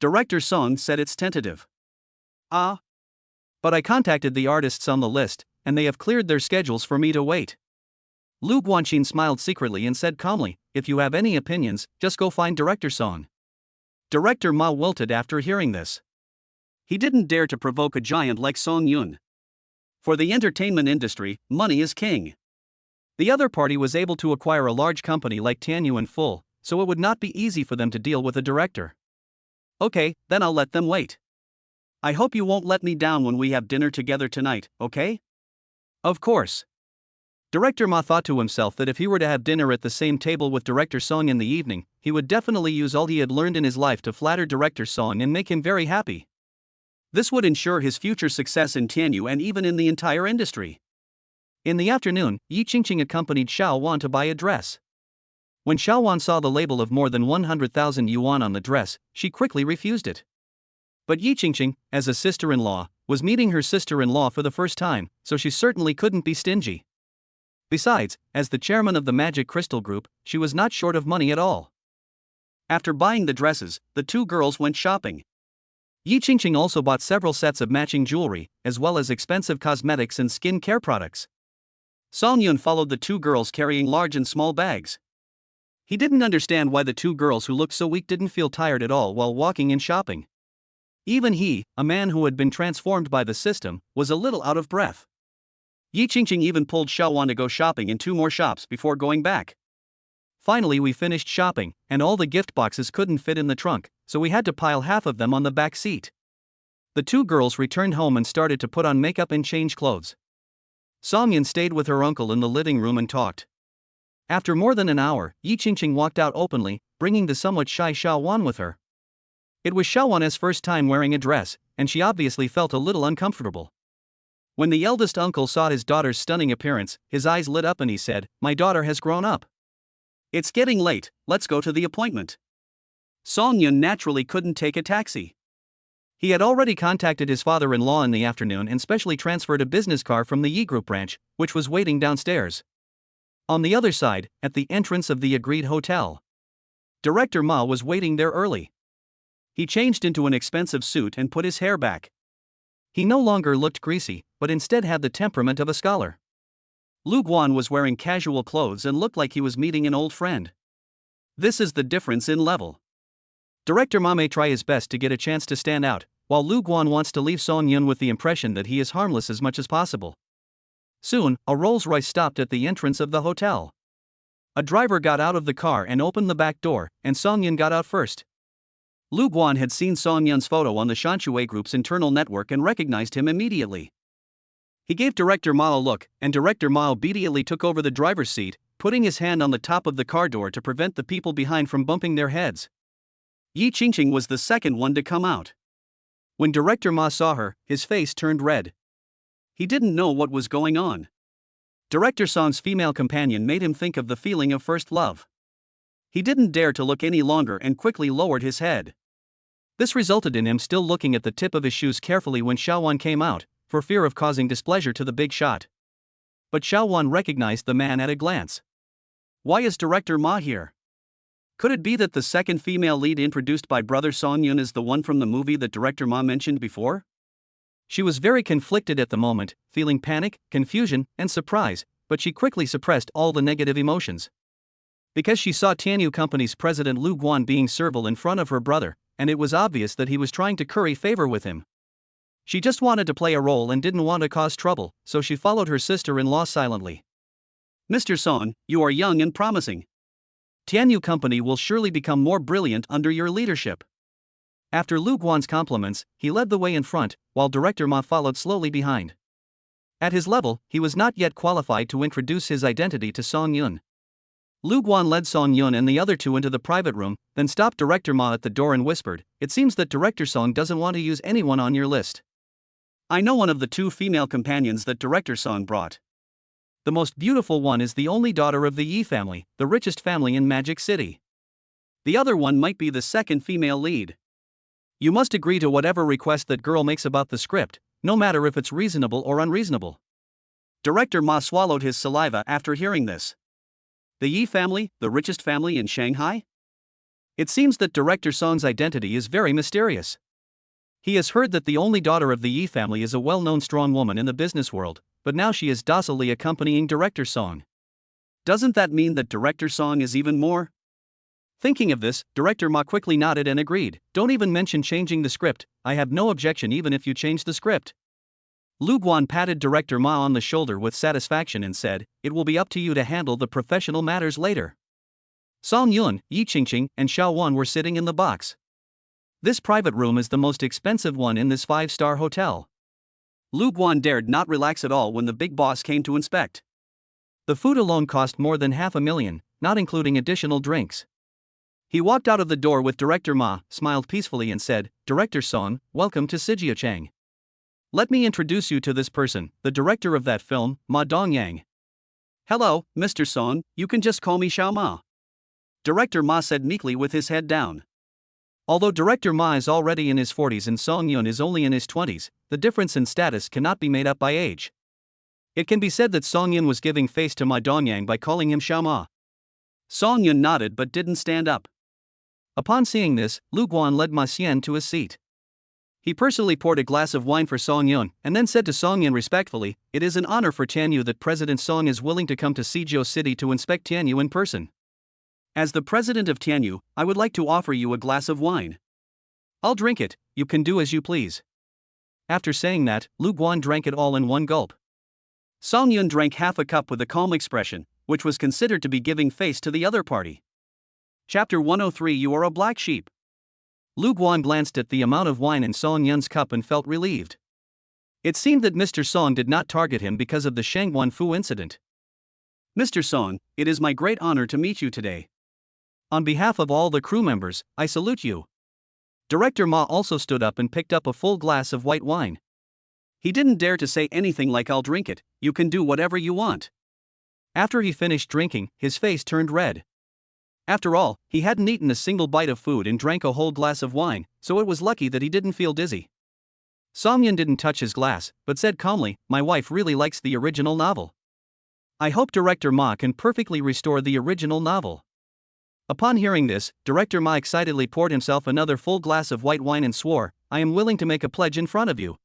Director Song said it's tentative. But I contacted the artists on the list, and they have cleared their schedules for me to wait. Lu Guanqin smiled secretly and said calmly, if you have any opinions, just go find Director Song. Director Ma wilted after hearing this. He didn't dare to provoke a giant like Song Yun. For the entertainment industry, money is king. The other party was able to acquire a large company like Tianyu in full, so it would not be easy for them to deal with a director. Okay, then I'll let them wait. I hope you won't let me down when we have dinner together tonight, okay? Of course. Director Ma thought to himself that if he were to have dinner at the same table with Director Song in the evening, he would definitely use all he had learned in his life to flatter Director Song and make him very happy. This would ensure his future success in Tianyu and even in the entire industry. In the afternoon, Yi Qingqing accompanied Xiao Wan to buy a dress. When Xiao Wan saw the label of more than 100,000 yuan on the dress, she quickly refused it. But Yi Qingqing, as a sister-in-law, was meeting her sister-in-law for the first time, so she certainly couldn't be stingy. Besides, as the chairman of the Magic Crystal Group, she was not short of money at all. After buying the dresses, the two girls went shopping. Yi Qingqing also bought several sets of matching jewelry, as well as expensive cosmetics and skin care products. Song Yun followed the two girls carrying large and small bags. He didn't understand why the two girls who looked so weak didn't feel tired at all while walking and shopping. Even he, a man who had been transformed by the system, was a little out of breath. Yi Qingqing even pulled Xiaowan to go shopping in 2 more shops before going back. Finally we finished shopping, and all the gift boxes couldn't fit in the trunk, so we had to pile half of them on the back seat. The two girls returned home and started to put on makeup and change clothes. Song Yun stayed with her uncle in the living room and talked. After more than an hour, Yi Qingqing walked out openly, bringing the somewhat shy Xiaowan with her. It was Xiaowan's first time wearing a dress, and she obviously felt a little uncomfortable. When the eldest uncle saw his daughter's stunning appearance, his eyes lit up and he said, "My daughter has grown up. It's getting late, let's go to the appointment." Song Yun naturally couldn't take a taxi. He had already contacted his father-in-law in the afternoon and specially transferred a business car from the Yi Group branch, which was waiting downstairs. On the other side, at the entrance of the agreed hotel, Director Ma was waiting there early. He changed into an expensive suit and put his hair back. He no longer looked greasy, but instead had the temperament of a scholar. Lu Guan was wearing casual clothes and looked like he was meeting an old friend. This is the difference in level. Director Ma may try his best to get a chance to stand out, while Lu Guan wants to leave Song Yun with the impression that he is harmless as much as possible. Soon, a Rolls-Royce stopped at the entrance of the hotel. A driver got out of the car and opened the back door, and Song Yun got out first. Lu Guan had seen Song Yun's photo on the Shanshui Group's internal network and recognized him immediately. He gave Director Ma a look, and Director Ma obediently took over the driver's seat, putting his hand on the top of the car door to prevent the people behind from bumping their heads. Yi Qingqing was the second one to come out. When Director Ma saw her, his face turned red. He didn't know what was going on. Director Song's female companion made him think of the feeling of first love. He didn't dare to look any longer and quickly lowered his head. This resulted in him still looking at the tip of his shoes carefully when Xiaowan came out, for fear of causing displeasure to the big shot. But Xiaowan recognized the man at a glance. Why is Director Ma here? Could it be that the second female lead introduced by brother Song Yun is the one from the movie that Director Ma mentioned before? She was very conflicted at the moment, feeling panic, confusion, and surprise, but she quickly suppressed all the negative emotions. Because she saw Tianyu Company's president Lu Guan being servile in front of her brother, and it was obvious that he was trying to curry favor with him. She just wanted to play a role and didn't want to cause trouble, so she followed her sister-in-law silently. "Mr. Song, you are young and promising. Tianyu Company will surely become more brilliant under your leadership." After Lu Guan's compliments, he led the way in front, while Director Ma followed slowly behind. At his level, he was not yet qualified to introduce his identity to Song Yun. Lu Guan led Song Yun and the other two into the private room, then stopped Director Ma at the door and whispered, "It seems that Director Song doesn't want to use anyone on your list. I know one of the 2 female companions that Director Song brought. The most beautiful one is the only daughter of the Yi family, the richest family in Magic City. The other one might be the second female lead. You must agree to whatever request that girl makes about the script, no matter if it's reasonable or unreasonable." Director Ma swallowed his saliva after hearing this. The Yi family, the richest family in Shanghai? It seems that Director Song's identity is very mysterious. He has heard that the only daughter of the Yi family is a well-known strong woman in the business world, but now she is docilely accompanying Director Song. Doesn't that mean that Director Song is even more? Thinking of this, Director Ma quickly nodded and agreed, "Don't even mention changing the script, I have no objection even if you change the script." Lu Guan patted Director Ma on the shoulder with satisfaction and said, "It will be up to you to handle the professional matters later." Song Yun, Yi Qingqing, and Xiaowan were sitting in the box. This private room is the most expensive one in this 5-star hotel. Lu Guan dared not relax at all when the big boss came to inspect. The food alone cost more than $500,000, not including additional drinks. He walked out of the door with Director Ma, smiled peacefully and said, "Director Song, welcome to Sijiachang. Let me introduce you to this person, the director of that film, Ma Dongyang." "Hello, Mr. Song, you can just call me Xiao Ma," Director Ma said meekly with his head down. Although director Ma is already in his 40s and Song Yun is only in his 20s, the difference in status cannot be made up by age. It can be said that Song Yun was giving face to Ma Dongyang by calling him Xiao Ma. Song Yun nodded but didn't stand up. Upon seeing this, Lu Guan led Ma Xian to his seat. He personally poured a glass of wine for Song Yun and then said to Song Yun respectfully, "It is an honor for Tianyu that President Song is willing to come to Suzhou City to inspect Tianyu in person. As the president of Tianyu, I would like to offer you a glass of wine. I'll drink it, you can do as you please." After saying that, Lu Guan drank it all in one gulp. Song Yun drank half a cup with a calm expression, which was considered to be giving face to the other party. Chapter 103 You are a black sheep. Lu Guan glanced at the amount of wine in Song Yun's cup and felt relieved. It seemed that Mr. Song did not target him because of the Shangguan Fu incident. "Mr. Song, it is my great honor to meet you today. On behalf of all the crew members, I salute you." Director Ma also stood up and picked up a full glass of white wine. He didn't dare to say anything like "I'll drink it, you can do whatever you want." After he finished drinking, his face turned red. After all, he hadn't eaten a single bite of food and drank a whole glass of wine, so it was lucky that he didn't feel dizzy. Song Yun didn't touch his glass, but said calmly, "My wife really likes the original novel. I hope Director Ma can perfectly restore the original novel." Upon hearing this, Director Ma excitedly poured himself another full glass of white wine and swore, "I am willing to make a pledge in front of you.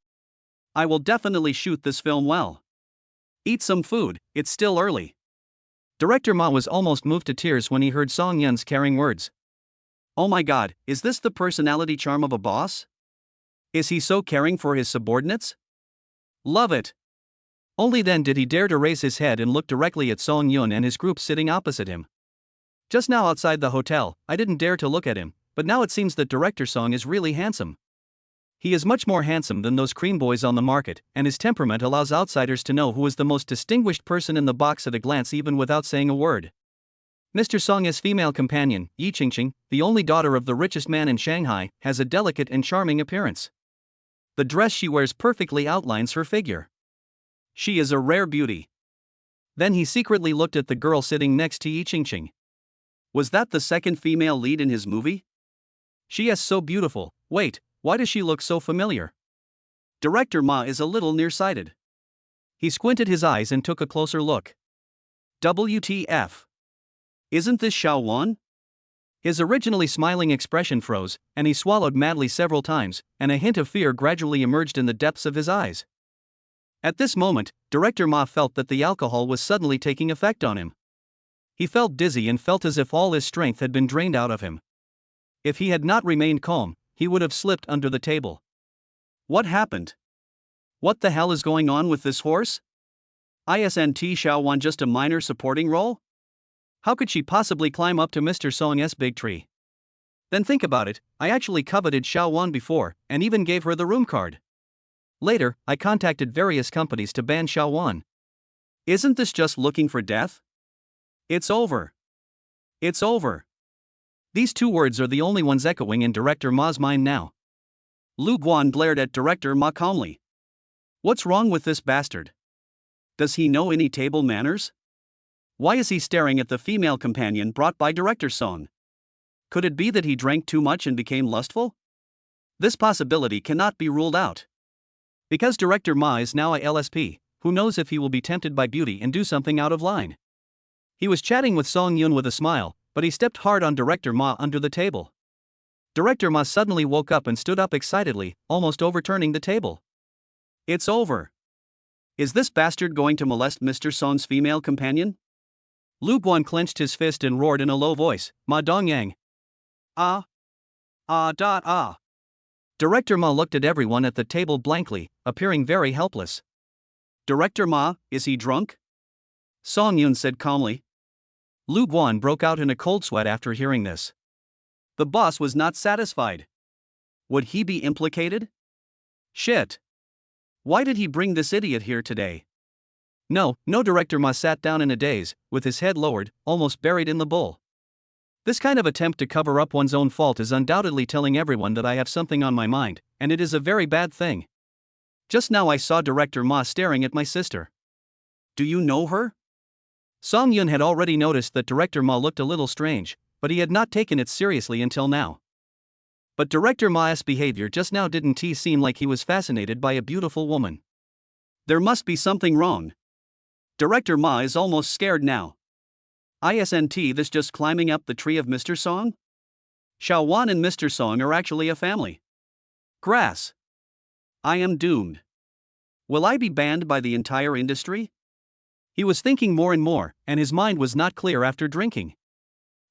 I will definitely shoot this film well. Eat some food, it's still early." Director Ma was almost moved to tears when he heard Song Yun's caring words. Oh my god, is this the personality charm of a boss? Is he so caring for his subordinates? Love it. Only then did he dare to raise his head and look directly at Song Yun and his group sitting opposite him. Just now outside the hotel, I didn't dare to look at him, but now it seems that Director Song is really handsome. He is much more handsome than those cream boys on the market, and his temperament allows outsiders to know who is the most distinguished person in the box at a glance even without saying a word. Mr. Song's female companion, Yi Qingqing, the only daughter of the richest man in Shanghai, has a delicate and charming appearance. The dress she wears perfectly outlines her figure. She is a rare beauty. Then he secretly looked at the girl sitting next to Yi Qingqing. Was that the second female lead in his movie? She is so beautiful. Wait, why does she look so familiar? Director Ma is a little nearsighted. He squinted his eyes and took a closer look. WTF? Isn't this Xiao Wan? His originally smiling expression froze, and he swallowed madly several times, and a hint of fear gradually emerged in the depths of his eyes. At this moment, Director Ma felt that the alcohol was suddenly taking effect on him. He felt dizzy and felt as if all his strength had been drained out of him. If he had not remained calm, he would have slipped under the table. What happened? What the hell is going on with this horse? Isn't Xiao Wan just a minor supporting role? How could she possibly climb up to Mr. Song's big tree? Then think about it, I actually coveted Xiao Wan before, and even gave her the room card. Later, I contacted various companies to ban Xiao Wan. Isn't this just looking for death? It's over. It's over. These two words are the only ones echoing in Director Ma's mind now. Lu Guan glared at Director Ma calmly. What's wrong with this bastard? Does he know any table manners? Why is he staring at the female companion brought by Director Song? Could it be that he drank too much and became lustful? This possibility cannot be ruled out. Because Director Ma is now a LSP, who knows if he will be tempted by beauty and do something out of line. He was chatting with Song Yun with a smile, but he stepped hard on Director Ma under the table. Director Ma suddenly woke up and stood up excitedly, almost overturning the table. It's over. Is this bastard going to molest Mr. Song's female companion? Lu Guan clenched his fist and roared in a low voice, Ma Dongyang. Ah. Ah. Director Ma looked at everyone at the table blankly, appearing very helpless. Director Ma, is he drunk? Song Yun said calmly. Lu Guan broke out in a cold sweat after hearing this. The boss was not satisfied. Would he be implicated? Shit. Why did he bring this idiot here today? No, Director Ma sat down in a daze, with his head lowered, almost buried in the bowl. This kind of attempt to cover up one's own fault is undoubtedly telling everyone that I have something on my mind, and it is a very bad thing. Just now I saw Director Ma staring at my sister. Do you know her? Song Yun had already noticed that Director Ma looked a little strange, but he had not taken it seriously until now. But Director Ma's behavior just now didn't seem like he was fascinated by a beautiful woman. There must be something wrong. Director Ma is almost scared now. Isn't this just climbing up the tree of Mr. Song? Xiao Wan and Mr. Song are actually a family. Grass. I am doomed. Will I be banned by the entire industry? He was thinking more and more, and his mind was not clear after drinking.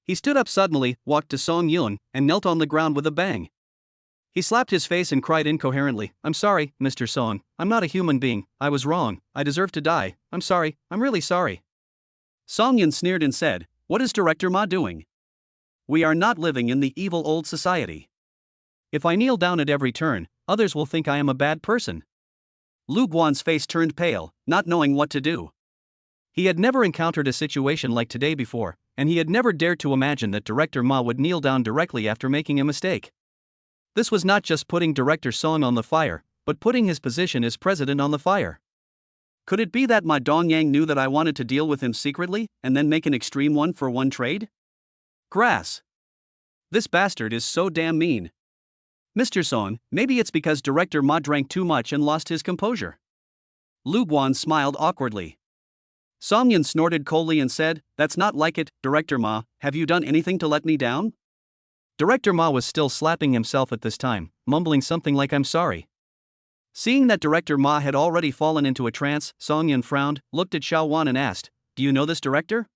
He stood up suddenly, walked to Song Yun, and knelt on the ground with a bang. He slapped his face and cried incoherently, "I'm sorry, Mr. Song, I'm not a human being, I was wrong, I deserve to die, I'm sorry, I'm really sorry." Song Yun sneered and said, "What is Director Ma doing? We are not living in the evil old society. If I kneel down at every turn, others will think I am a bad person." Lu Guan's face turned pale, not knowing what to do. He had never encountered a situation like today before, and he had never dared to imagine that Director Ma would kneel down directly after making a mistake. This was not just putting Director Song on the fire, but putting his position as president on the fire. Could it be that Ma Dongyang knew that I wanted to deal with him secretly, and then make an extreme one-for-one trade? Grass. This bastard is so damn mean. Mr. Song, maybe it's because Director Ma drank too much and lost his composure. Lu Guan smiled awkwardly. Song Yun snorted coldly and said, "That's not like it, Director Ma, have you done anything to let me down?" Director Ma was still slapping himself at this time, mumbling something like "I'm sorry." Seeing that Director Ma had already fallen into a trance, Song Yun frowned, looked at Xiao Wan and asked, "Do you know this director?"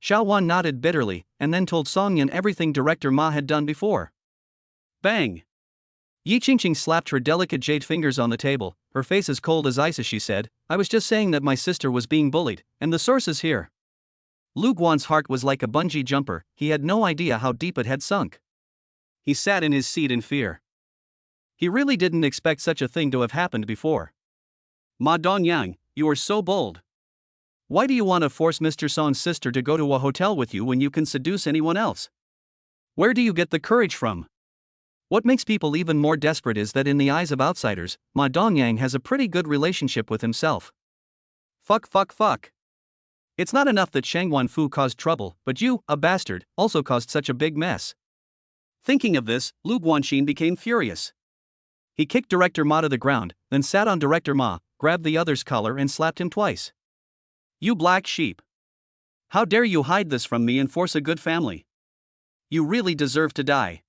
Xiao Wan nodded bitterly, and then told Song Yun everything Director Ma had done before. Bang! Yi Qingqing slapped her delicate jade fingers on the table, her face as cold as ice as she said, "I was just saying that my sister was being bullied, and the source is here." Lu Guan's heart was like a bungee jumper, he had no idea how deep it had sunk. He sat in his seat in fear. He really didn't expect such a thing to have happened before. "Ma Dongyang, you are so bold. Why do you want to force Mr. Song's sister to go to a hotel with you when you can seduce anyone else? Where do you get the courage from?" What makes people even more desperate is that in the eyes of outsiders, Ma Dongyang has a pretty good relationship with himself. Fuck. It's not enough that Shang Wanfu caused trouble, but you, a bastard, also caused such a big mess. Thinking of this, Lu Guanxin became furious. He kicked Director Ma to the ground, then sat on Director Ma, grabbed the other's collar and slapped him twice. "You black sheep. How dare you hide this from me and force a good family? You really deserve to die."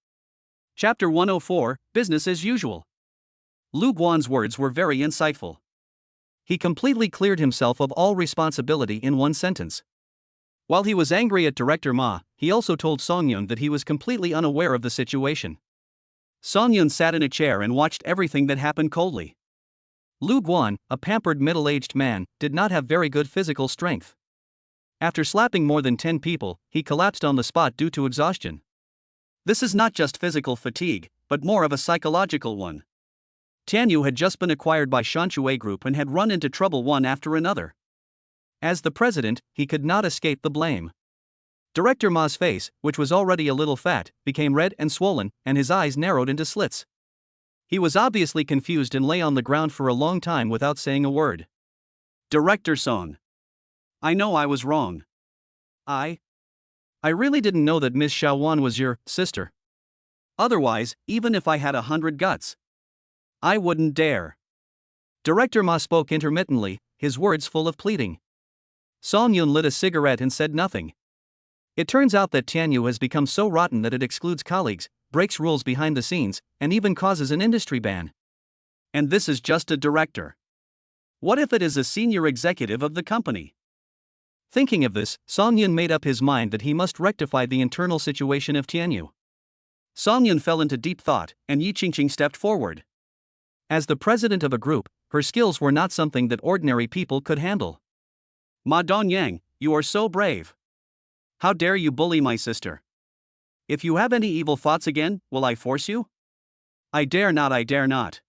Chapter 104, Business as Usual. Lu Guan's words were very insightful. He completely cleared himself of all responsibility in one sentence. While he was angry at Director Ma, he also told Song Yun that he was completely unaware of the situation. Song Yun sat in a chair and watched everything that happened coldly. Lu Guan, a pampered middle-aged man, did not have very good physical strength. After slapping more than 10 people, he collapsed on the spot due to exhaustion. This is not just physical fatigue, but more of a psychological one. Tianyu had just been acquired by Shanshui Group and had run into trouble one after another. As the president, he could not escape the blame. Director Ma's face, which was already a little fat, became red and swollen, and his eyes narrowed into slits. He was obviously confused and lay on the ground for a long time without saying a word. "Director Song, I know I was wrong. I really didn't know that Miss Xiao Wan was your sister. Otherwise, even if I had 100 guts, I wouldn't dare." Director Ma spoke intermittently, his words full of pleading. Song Yun lit a cigarette and said nothing. It turns out that Tianyu has become so rotten that it excludes colleagues, breaks rules behind the scenes, and even causes an industry ban. And this is just a director. What if it is a senior executive of the company? Thinking of this, Song Yun made up his mind that he must rectify the internal situation of Tianyu. Song Yun fell into deep thought, and Yi Qingqing stepped forward. As the president of a group, her skills were not something that ordinary people could handle. "Ma Dongyang, you are so brave. How dare you bully my sister? If you have any evil thoughts again, will I force you?" I dare not.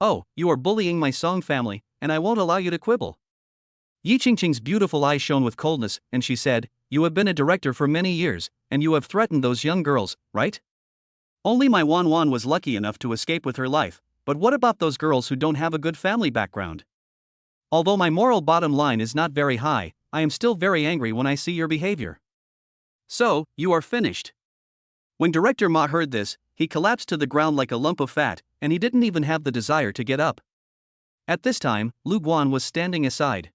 "Oh, you are bullying my Song family, and I won't allow you to quibble." Yi Qingqing's beautiful eyes shone with coldness, and she said, "You have been a director for many years, and you have threatened those young girls, right? Only my Wan Wan was lucky enough to escape with her life, but what about those girls who don't have a good family background? Although my moral bottom line is not very high, I am still very angry when I see your behavior. So, you are finished." When Director Ma heard this, he collapsed to the ground like a lump of fat, and he didn't even have the desire to get up. At this time, Lu Guan was standing aside.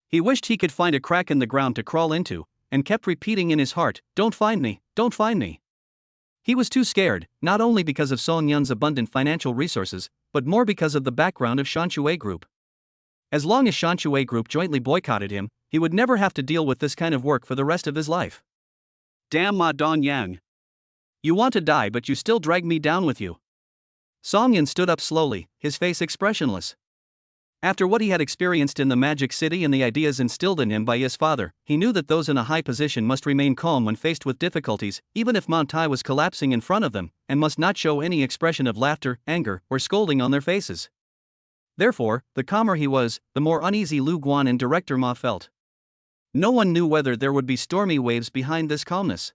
He wished he could find a crack in the ground to crawl into, and kept repeating in his heart, "Don't find me, don't find me." He was too scared, not only because of Song Yun's abundant financial resources, but more because of the background of Shanshui Group. As long as Shanshui Group jointly boycotted him, he would never have to deal with this kind of work for the rest of his life. Damn Ma Donyang. You want to die, but you still drag me down with you. Song Yun stood up slowly, his face expressionless. After what he had experienced in the Magic City and the ideas instilled in him by his father, he knew that those in a high position must remain calm when faced with difficulties, even if Mount Tai was collapsing in front of them, and must not show any expression of laughter, anger, or scolding on their faces. Therefore, the calmer he was, the more uneasy Lu Guan and Director Ma felt. No one knew whether there would be stormy waves behind this calmness.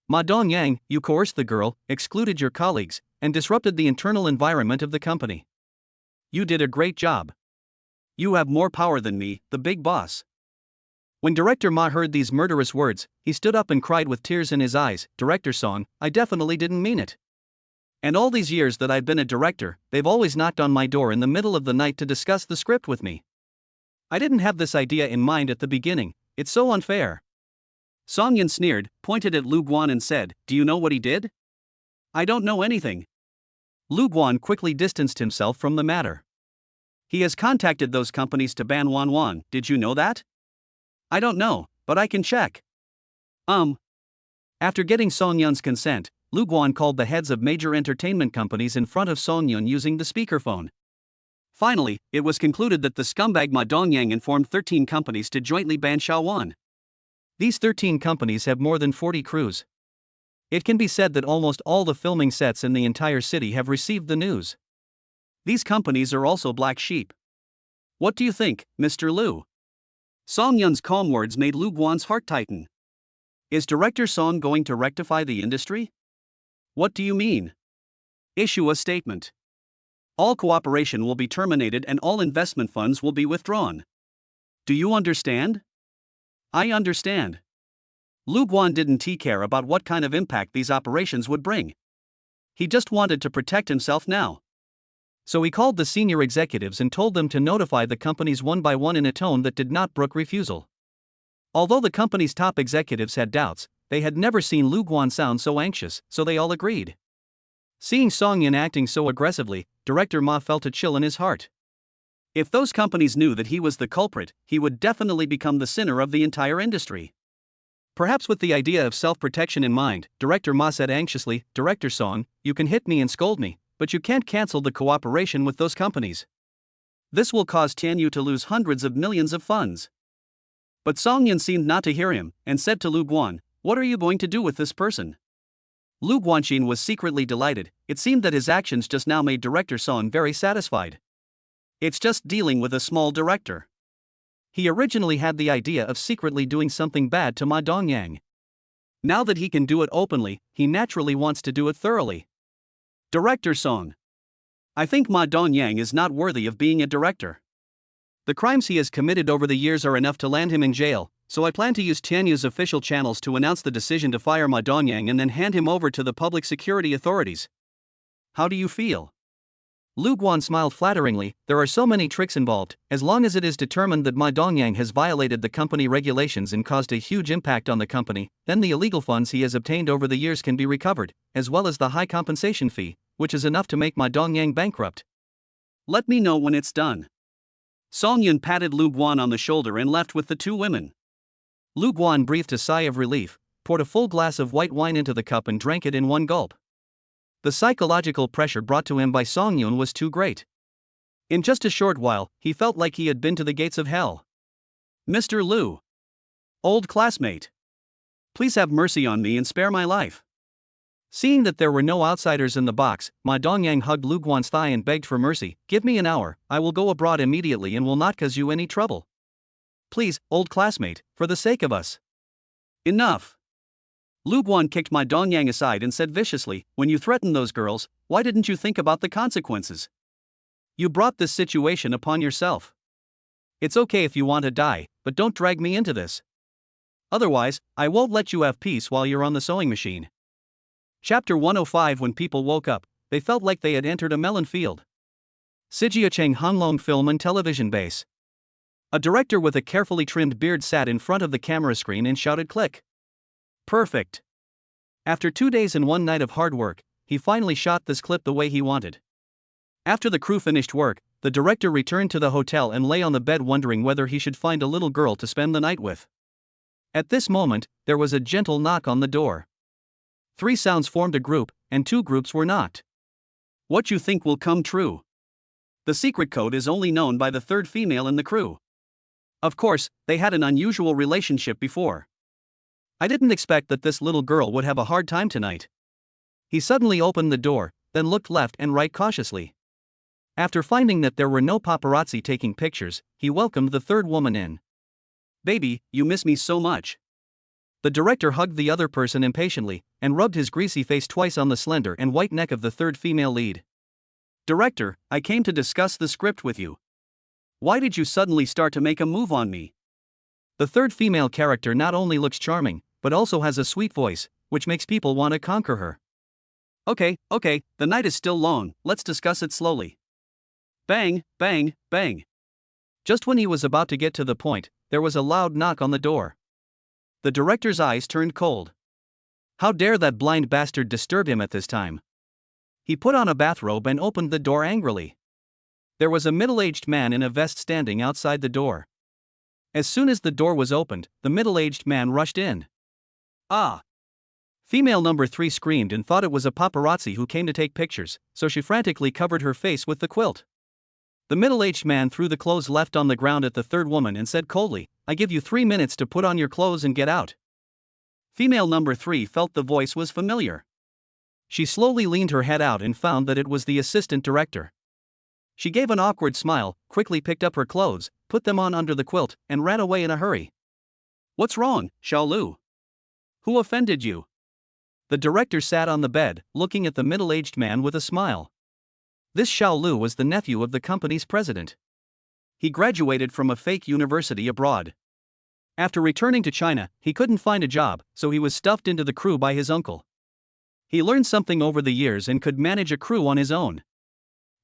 Ma Dongyang, you coerced the girl, excluded your colleagues, and disrupted the internal environment of the company. You did a great job. You have more power than me, the big boss. When Director Ma heard these murderous words, he stood up and cried with tears in his eyes, Director Song, I definitely didn't mean it. And all these years that I've been a director, they've always knocked on my door in the middle of the night to discuss the script with me. I didn't have this idea in mind at the beginning, it's so unfair. Song Yun sneered, pointed at Lu Guan and said, Do you know what he did? I don't know anything. Lu Guan quickly distanced himself from the matter. He has contacted those companies to ban Wan. Did you know that? I don't know, but I can check. After getting Song Yun's consent, Lu Guan called the heads of major entertainment companies in front of Song Yun using the speakerphone. Finally, it was concluded that the scumbag Ma Dongyang informed 13 companies to jointly ban Wan. These 13 companies have more than 40 crews. It can be said that almost all the filming sets in the entire city have received the news. These companies are also black sheep. What do you think, Mr. Lu? Song Yun's calm words made Lu Guan's heart tighten. Is Director Song going to rectify the industry? What do you mean? Issue a statement. All cooperation will be terminated and all investment funds will be withdrawn. Do you understand? I understand. Lu Guan didn't care about what kind of impact these operations would bring. He just wanted to protect himself now. So he called the senior executives and told them to notify the companies one by one in a tone that did not brook refusal. Although the company's top executives had doubts, they had never seen Lu Guan sound so anxious, so they all agreed. Seeing Song Yun acting so aggressively, Director Ma felt a chill in his heart. If those companies knew that he was the culprit, he would definitely become the sinner of the entire industry. Perhaps with the idea of self-protection in mind, Director Ma said anxiously, Director Song, you can hit me and scold me, but you can't cancel the cooperation with those companies. This will cause Tianyu to lose hundreds of millions of funds. But Song Yun seemed not to hear him, and said to Lu Guan, What are you going to do with this person? Lu Guanxin was secretly delighted. It seemed that his actions just now made Director Song very satisfied. It's just dealing with a small director. He originally had the idea of secretly doing something bad to Ma Dongyang. Now that he can do it openly, he naturally wants to do it thoroughly. Director Song. I think Ma Dongyang is not worthy of being a director. The crimes he has committed over the years are enough to land him in jail, so I plan to use Tianyu's official channels to announce the decision to fire Ma Dongyang and then hand him over to the public security authorities. How do you feel? Lu Guan smiled flatteringly. There are so many tricks involved. As long as it is determined that Ma Dongyang has violated the company regulations and caused a huge impact on the company, then the illegal funds he has obtained over the years can be recovered, as well as the high compensation fee, which is enough to make Ma Dongyang bankrupt. Let me know when it's done. Song Yun patted Lu Guan on the shoulder and left with the two women. Lu Guan breathed a sigh of relief, poured a full glass of white wine into the cup and drank it in one gulp. The psychological pressure brought to him by Song Yun was too great. In just a short while, he felt like he had been to the gates of hell. Mr. Lu. Old classmate. Please have mercy on me and spare my life. Seeing that there were no outsiders in the box, Ma Dongyang hugged Lu Guan's thigh and begged for mercy. Give me an hour, I will go abroad immediately and will not cause you any trouble. Please, old classmate, for the sake of us. Enough. Lu Guan kicked Ma Dongyang aside and said viciously, When you threatened those girls, why didn't you think about the consequences? You brought this situation upon yourself. It's okay if you want to die, but don't drag me into this. Otherwise, I won't let you have peace while you're on the sewing machine. Chapter 105. When people woke up, they felt like they had entered a melon field. Sijiacheng Hanlong Film and Television Base. A director with a carefully trimmed beard sat in front of the camera screen and shouted click. Perfect. After 2 days and 1 night of hard work, he finally shot this clip the way he wanted. After the crew finished work, the director returned to the hotel and lay on the bed wondering whether he should find a little girl to spend the night with. At this moment, there was a gentle knock on the door. 3 sounds formed a group, and 2 groups were knocked. What you think will come true? The secret code is only known by the 3rd female in the crew. Of course, they had an unusual relationship before. I didn't expect that this little girl would have a hard time tonight. He suddenly opened the door, then looked left and right cautiously. After finding that there were no paparazzi taking pictures, he welcomed the 3rd woman in. Baby, you miss me so much. The director hugged the other person impatiently, and rubbed his greasy face twice on the slender and white neck of the 3rd female lead. Director, I came to discuss the script with you. Why did you suddenly start to make a move on me? The 3rd female character not only looks charming, but also has a sweet voice, which makes people want to conquer her. Okay, the night is still long, let's discuss it slowly. Bang, bang, bang. Just when he was about to get to the point, there was a loud knock on the door. The director's eyes turned cold. How dare that blind bastard disturb him at this time? He put on a bathrobe and opened the door angrily. There was a middle-aged man in a vest standing outside the door. As soon as the door was opened, the middle-aged man rushed in. Ah! Female number 3 screamed and thought it was a paparazzi who came to take pictures, so she frantically covered her face with the quilt. The middle-aged man threw the clothes left on the ground at the 3rd woman and said coldly, I give you 3 minutes to put on your clothes and get out. Female number 3 felt the voice was familiar. She slowly leaned her head out and found that it was the assistant director. She gave an awkward smile, quickly picked up her clothes, put them on under the quilt, and ran away in a hurry. What's wrong, Xiaolu? Who offended you? The director sat on the bed, looking at the middle-aged man with a smile. This Xiaolu was the nephew of the company's president. He graduated from a fake university abroad. After returning to China, he couldn't find a job, so he was stuffed into the crew by his uncle. He learned something over the years and could manage a crew on his own.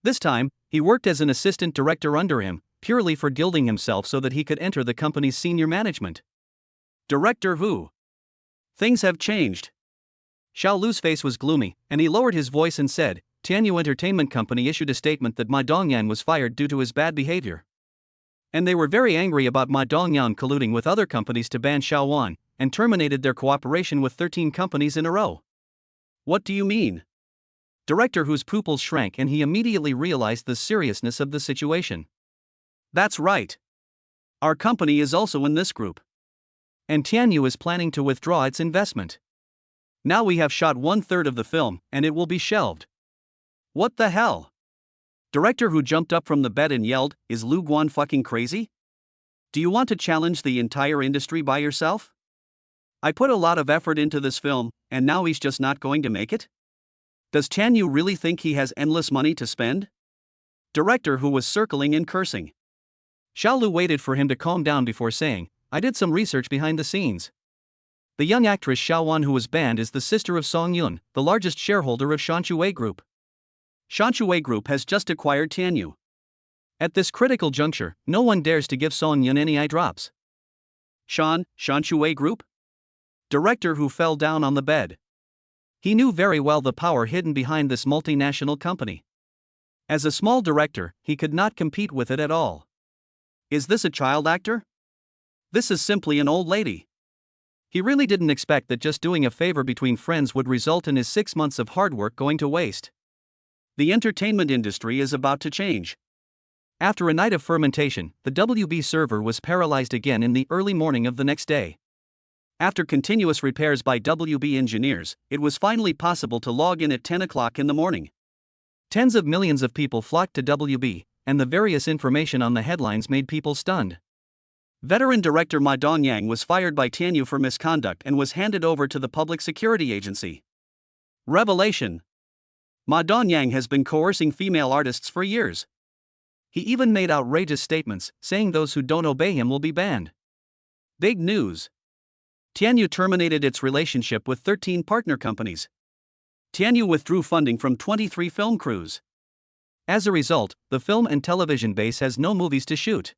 This time, he worked as an assistant director under him, purely for gilding himself so that he could enter the company's senior management. Director who? Things have changed. Xiaolu's face was gloomy, and he lowered his voice and said, Tianyu Entertainment Company issued a statement that Ma Dongyan was fired due to his bad behavior. And they were very angry about Ma Dongyan colluding with other companies to ban Xiaowan, and terminated their cooperation with 13 companies in a row. What do you mean? Director whose pupils shrank and he immediately realized the seriousness of the situation. That's right. Our company is also in this group. And Tianyu is planning to withdraw its investment. Now we have shot 1/3 of the film, and it will be shelved. What the hell? Director who jumped up from the bed and yelled, is Lu Guan fucking crazy? Do you want to challenge the entire industry by yourself? I put a lot of effort into this film, and now he's just not going to make it? Does Tianyu really think he has endless money to spend? Director who was circling and cursing. Xiaolu waited for him to calm down before saying, I did some research behind the scenes. The young actress Xiaowan who was banned is the sister of Song Yun, the largest shareholder of Shanchuwei Group. Shanchuwei Group has just acquired Tianyu. At this critical juncture, no one dares to give Song Yun any eye drops. Shanchuwei Group? Director who fell down on the bed. He knew very well the power hidden behind this multinational company. As a small director, he could not compete with it at all. Is this a child actor? This is simply an old lady. He really didn't expect that just doing a favor between friends would result in his 6 months of hard work going to waste. The entertainment industry is about to change. After a night of fermentation, the WB server was paralyzed again in the early morning of the next day. After continuous repairs by WB engineers, it was finally possible to log in at 10 o'clock in the morning. Tens of millions of people flocked to WB, and the various information on the headlines made people stunned. Veteran director Ma Dongyang was fired by Tianyu for misconduct and was handed over to the Public Security Agency. Revelation. Ma Dongyang has been coercing female artists for years. He even made outrageous statements, saying those who don't obey him will be banned. Big news. Tianyu terminated its relationship with 13 partner companies. Tianyu withdrew funding from 23 film crews. As a result, the film and television base has no movies to shoot.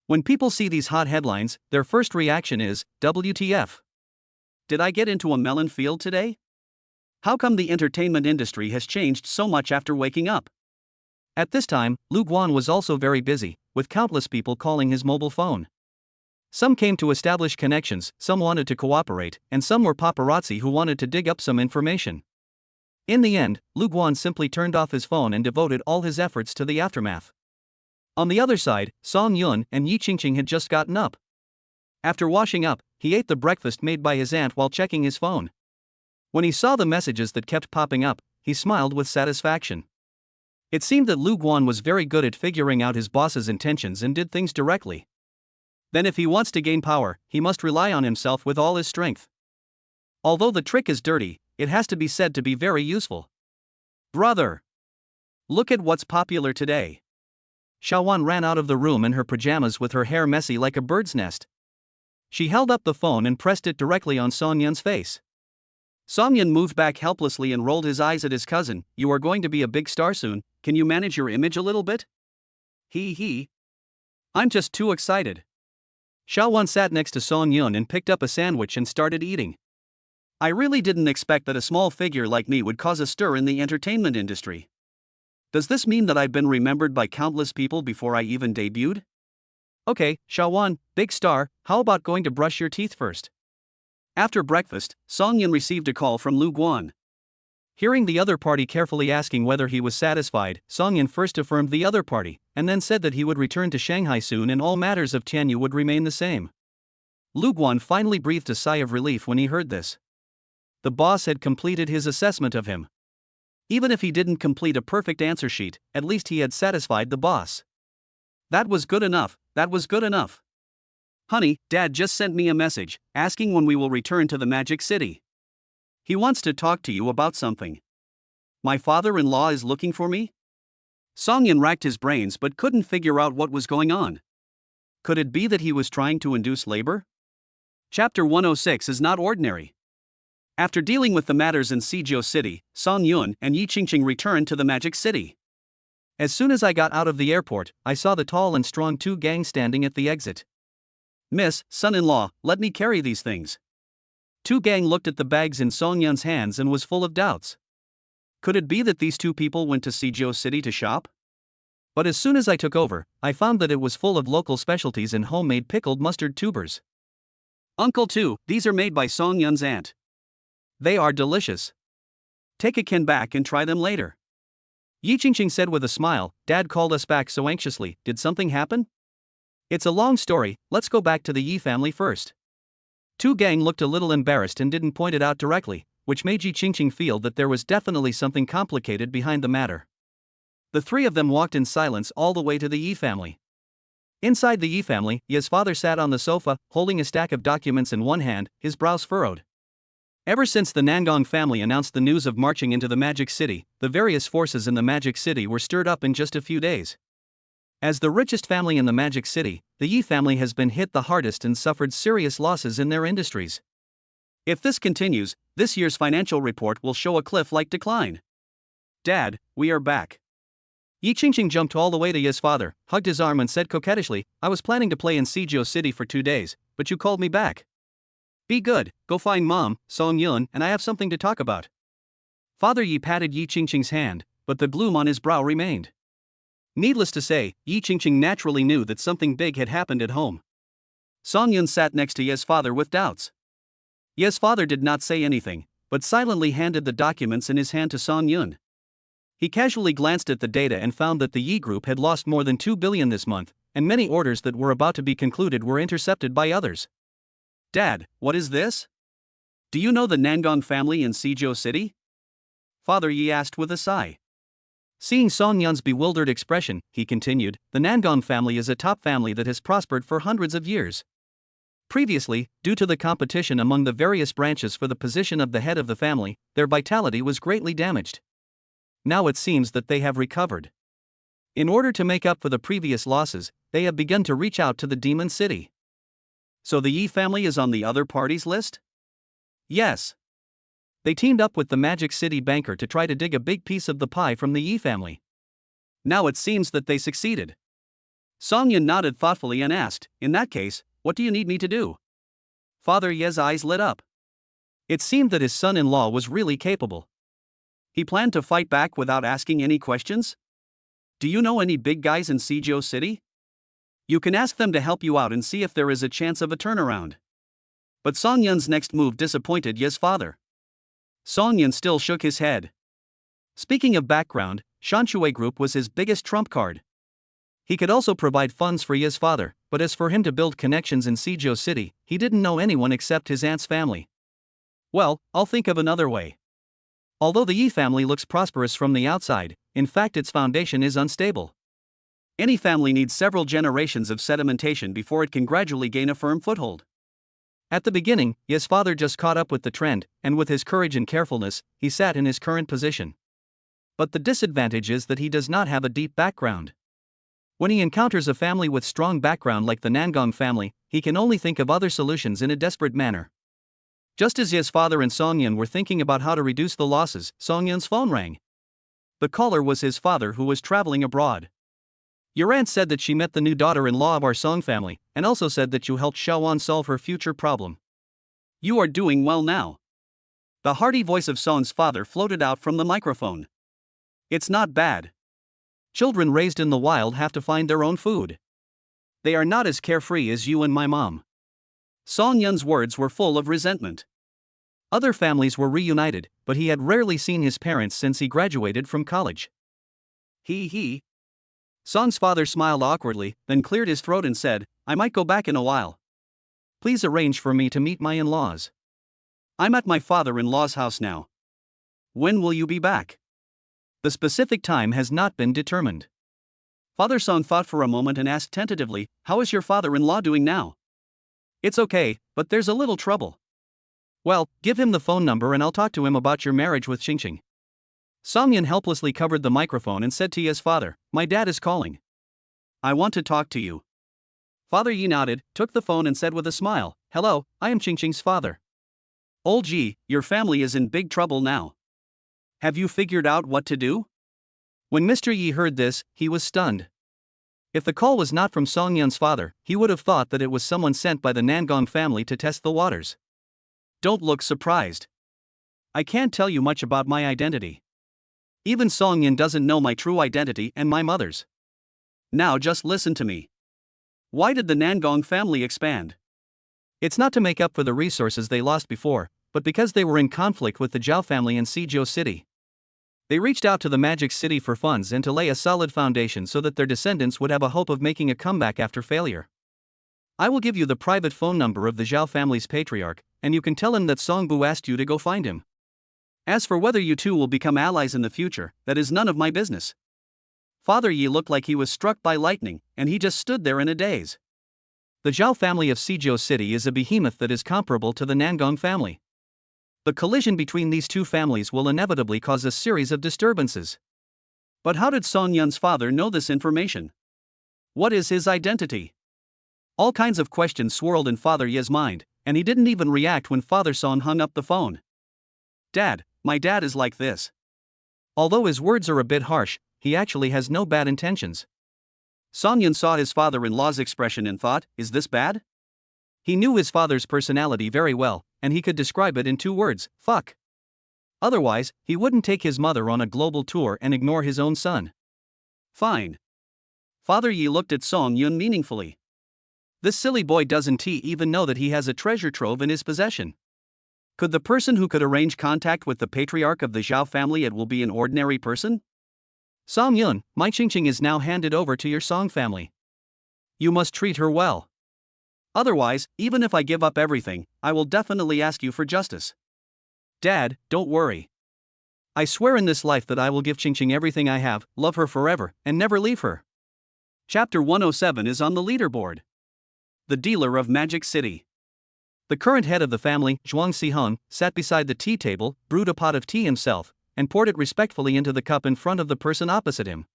When people see these hot headlines, their first reaction is, WTF? Did I get into a melon field today? How come the entertainment industry has changed so much after waking up? At this time, Lu Guan was also very busy, with countless people calling his mobile phone. Some came to establish connections, some wanted to cooperate, and some were paparazzi who wanted to dig up some information. In the end, Lu Guan simply turned off his phone and devoted all his efforts to the aftermath. On the other side, Song Yun and Yi Qingqing had just gotten up. After washing up, he ate the breakfast made by his aunt while checking his phone. When he saw the messages that kept popping up, he smiled with satisfaction. It seemed that Lu Guan was very good at figuring out his boss's intentions and did things directly. Then if he wants to gain power, he must rely on himself with all his strength. Although the trick is dirty, it has to be said to be very useful. Brother! Look at what's popular today. Xiaowan ran out of the room in her pajamas with her hair messy like a bird's nest. She held up the phone and pressed it directly on Song Yun's face. Song Yun moved back helplessly and rolled his eyes at his cousin. You are going to be a big star soon, can you manage your image a little bit? He. I'm just too excited. Xiaowan sat next to Song Yun and picked up a sandwich and started eating. I really didn't expect that a small figure like me would cause a stir in the entertainment industry. Does this mean that I've been remembered by countless people before I even debuted? Okay, Xiaowan, big star, how about going to brush your teeth first? After breakfast, Song Yun received a call from Lu Guan. Hearing the other party carefully asking whether he was satisfied, Song Yun first affirmed the other party, and then said that he would return to Shanghai soon and all matters of Tianyu would remain the same. Lu Guan finally breathed a sigh of relief when he heard this. The boss had completed his assessment of him. Even if he didn't complete a perfect answer sheet, at least he had satisfied the boss. That was good enough, that was good enough. Honey, Dad just sent me a message, asking when we will return to the Magic City. He wants to talk to you about something. My father-in-law is looking for me? Song Yun racked his brains but couldn't figure out what was going on. Could it be that he was trying to induce labor? Chapter 106 is not ordinary. After dealing with the matters in Suzhou City, Song Yun and Yi Qingqing returned to the Magic City. As soon as I got out of the airport, I saw the tall and strong two gangs standing at the exit. Miss, son-in-law, let me carry these things. Tu Gang looked at the bags in Song Yun's hands and was full of doubts. Could it be that these two people went to Suzhou City to shop? But as soon as I took over, I found that it was full of local specialties and homemade pickled mustard tubers. Uncle Tu, these are made by Song Yun's aunt. They are delicious. Take a can back and try them later. Yi Qingqing said with a smile. Dad called us back so anxiously, did something happen? It's a long story, let's go back to the Yi family first. Tu Gang looked a little embarrassed and didn't point it out directly, which made Yi Qingqing feel that there was definitely something complicated behind the matter. The three of them walked in silence all the way to the Yi family. Inside the Yi family, Ye's father sat on the sofa, holding a stack of documents in one hand, his brows furrowed. Ever since the Nangong family announced the news of marching into the Magic City, the various forces in the Magic City were stirred up in just a few days. As the richest family in the Magic City, the Yi family has been hit the hardest and suffered serious losses in their industries. If this continues, this year's financial report will show a cliff-like decline. Dad, we are back. Yi Qingqing jumped all the way to Ye's father, hugged his arm and said coquettishly, I was planning to play in Suzhou City for 2 days, but you called me back. Be good, go find Mom, Song Yun, and I have something to talk about. Father Yi patted Yi Qingqing's hand, but the gloom on his brow remained. Needless to say, Yi Qingqing naturally knew that something big had happened at home. Song Yun sat next to Ye's father with doubts. Ye's father did not say anything, but silently handed the documents in his hand to Song Yun. He casually glanced at the data and found that the Yi Group had lost more than 2 billion this month, and many orders that were about to be concluded were intercepted by others. Dad, what is this? Do you know the Nangong family in Suzhou City? Father Yi asked with a sigh. Seeing Song Yun's bewildered expression, he continued, the Nangong family is a top family that has prospered for hundreds of years. Previously, due to the competition among the various branches for the position of the head of the family, their vitality was greatly damaged. Now it seems that they have recovered. In order to make up for the previous losses, they have begun to reach out to the Demon City. So the Yi family is on the other party's list? Yes. They teamed up with the Magic City banker to try to dig a big piece of the pie from the Yi family. Now it seems that they succeeded. Song Yun nodded thoughtfully and asked, "In that case, what do you need me to do?" Father Ye's eyes lit up. It seemed that his son-in-law was really capable. He planned to fight back without asking any questions? "Do you know any big guys in Suzhou City? You can ask them to help you out and see if there is a chance of a turnaround." But Song Yun's next move disappointed Ye's father. Song Yun still shook his head. Speaking of background, Shanshui Group was his biggest trump card. He could also provide funds for Ye's father, but as for him to build connections in Suzhou City, he didn't know anyone except his aunt's family. "Well, I'll think of another way." Although the Yi family looks prosperous from the outside, in fact its foundation is unstable. Any family needs several generations of sedimentation before it can gradually gain a firm foothold. At the beginning, Ye's father just caught up with the trend, and with his courage and carefulness, he sat in his current position. But the disadvantage is that he does not have a deep background. When he encounters a family with strong background like the Nangong family, he can only think of other solutions in a desperate manner. Just as Ye's father and Song Yun were thinking about how to reduce the losses, Song Yun's phone rang. The caller was his father, who was traveling abroad. "Your aunt said that she met the new daughter-in-law of our Song family, and also said that you helped Xiaowan solve her future problem. You are doing well now." The hearty voice of Song's father floated out from the microphone. "It's not bad. Children raised in the wild have to find their own food. They are not as carefree as you and my mom." Song Yun's words were full of resentment. Other families were reunited, but he had rarely seen his parents since he graduated from college. He. Song's father smiled awkwardly, then cleared his throat and said, "I might go back in a while. Please arrange for me to meet my in-laws. I'm at my father-in-law's house now." "When will you be back?" The specific time has not been determined. Father Song thought for a moment and asked tentatively, "How is your father-in-law doing now?" "It's okay, but there's a little trouble." "Well, give him the phone number and I'll talk to him about your marriage with Qingqing." Song Yun helplessly covered the microphone and said to Ye's father, "My dad is calling. I want to talk to you." Father Yi nodded, took the phone and said with a smile, "Hello, I am Qingqing's father." "Old Ji, your family is in big trouble now. Have you figured out what to do?" When Mr. Yi heard this, he was stunned. If the call was not from Song Yun's father, he would have thought that it was someone sent by the Nangong family to test the waters. "Don't look surprised. I can't tell you much about my identity. Even Song Yun doesn't know my true identity and my mother's. Now just listen to me. Why did the Nangong family expand? It's not to make up for the resources they lost before, but because they were in conflict with the Zhao family in Suzhou City. They reached out to the Magic City for funds and to lay a solid foundation so that their descendants would have a hope of making a comeback after failure. I will give you the private phone number of the Zhao family's patriarch, and you can tell him that Song Bu asked you to go find him. As for whether you two will become allies in the future, that is none of my business." Father Yi looked like he was struck by lightning, and he just stood there in a daze. The Zhao family of Suzhou City is a behemoth that is comparable to the Nangong family. The collision between these two families will inevitably cause a series of disturbances. But how did Song Yun's father know this information? What is his identity? All kinds of questions swirled in Father Ye's mind, and he didn't even react when Father Song hung up the phone. "Dad, my dad is like this." Although his words are a bit harsh, he actually has no bad intentions. Song Yun saw his father-in-law's expression and thought, "Is this bad?" He knew his father's personality very well, and he could describe it in 2 words, fuck. Otherwise, he wouldn't take his mother on a global tour and ignore his own son. "Fine." Father Yi looked at Song Yun meaningfully. This silly boy doesn't he even know that he has a treasure trove in his possession? Could the person who could arrange contact with the patriarch of the Zhao family it will be an ordinary person? "Song Yun, my Qingqing is now handed over to your Song family. You must treat her well. Otherwise, even if I give up everything, I will definitely ask you for justice." "Dad, don't worry. I swear in this life that I will give Qingqing everything I have, love her forever, and never leave her." Chapter 107 is on the leaderboard. The dealer of Magic City. The current head of the family, Zhuang Siheng, sat beside the tea table, brewed a pot of tea himself, and poured it respectfully into the cup in front of the person opposite him.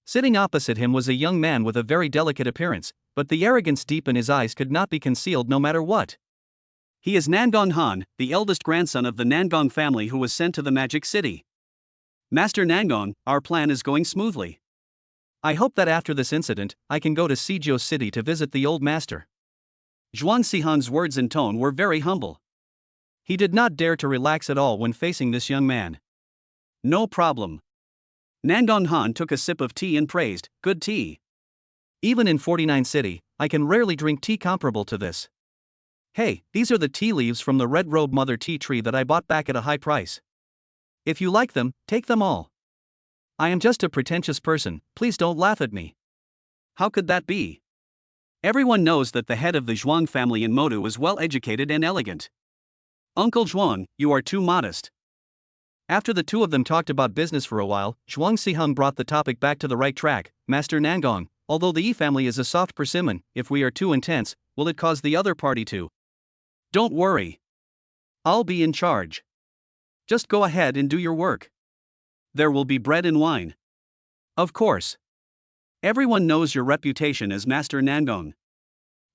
Sitting opposite him was a young man with a very delicate appearance, but the arrogance deep in his eyes could not be concealed no matter what. He is Nangong Han, the eldest grandson of the Nangong family who was sent to the Magic City. Master Nangong, our plan is going smoothly. I hope that after this incident, I can go to Sijio City to visit the old master. Zhuang Sihan's words and tone were very humble. He did not dare to relax at all when facing this young man. No problem. Nangong Han took a sip of tea and praised, good tea. Even in 49 City, I can rarely drink tea comparable to this. Hey, these are the tea leaves from the red robe mother tea tree that I bought back at a high price. If you like them, take them all. I am just a pretentious person, please don't laugh at me. How could that be? Everyone knows that the head of the Zhuang family in Modu is well educated and elegant. Uncle Zhuang, you are too modest. After the two of them talked about business for a while, Zhuang Siheng brought the topic back to the right track. Master Nangong, although the Yi family is a soft persimmon, if we are too intense, will it cause the other party to? Don't worry. I'll be in charge. Just go ahead and do your work. There will be bread and wine. Of course. Everyone knows your reputation as Master Nangong.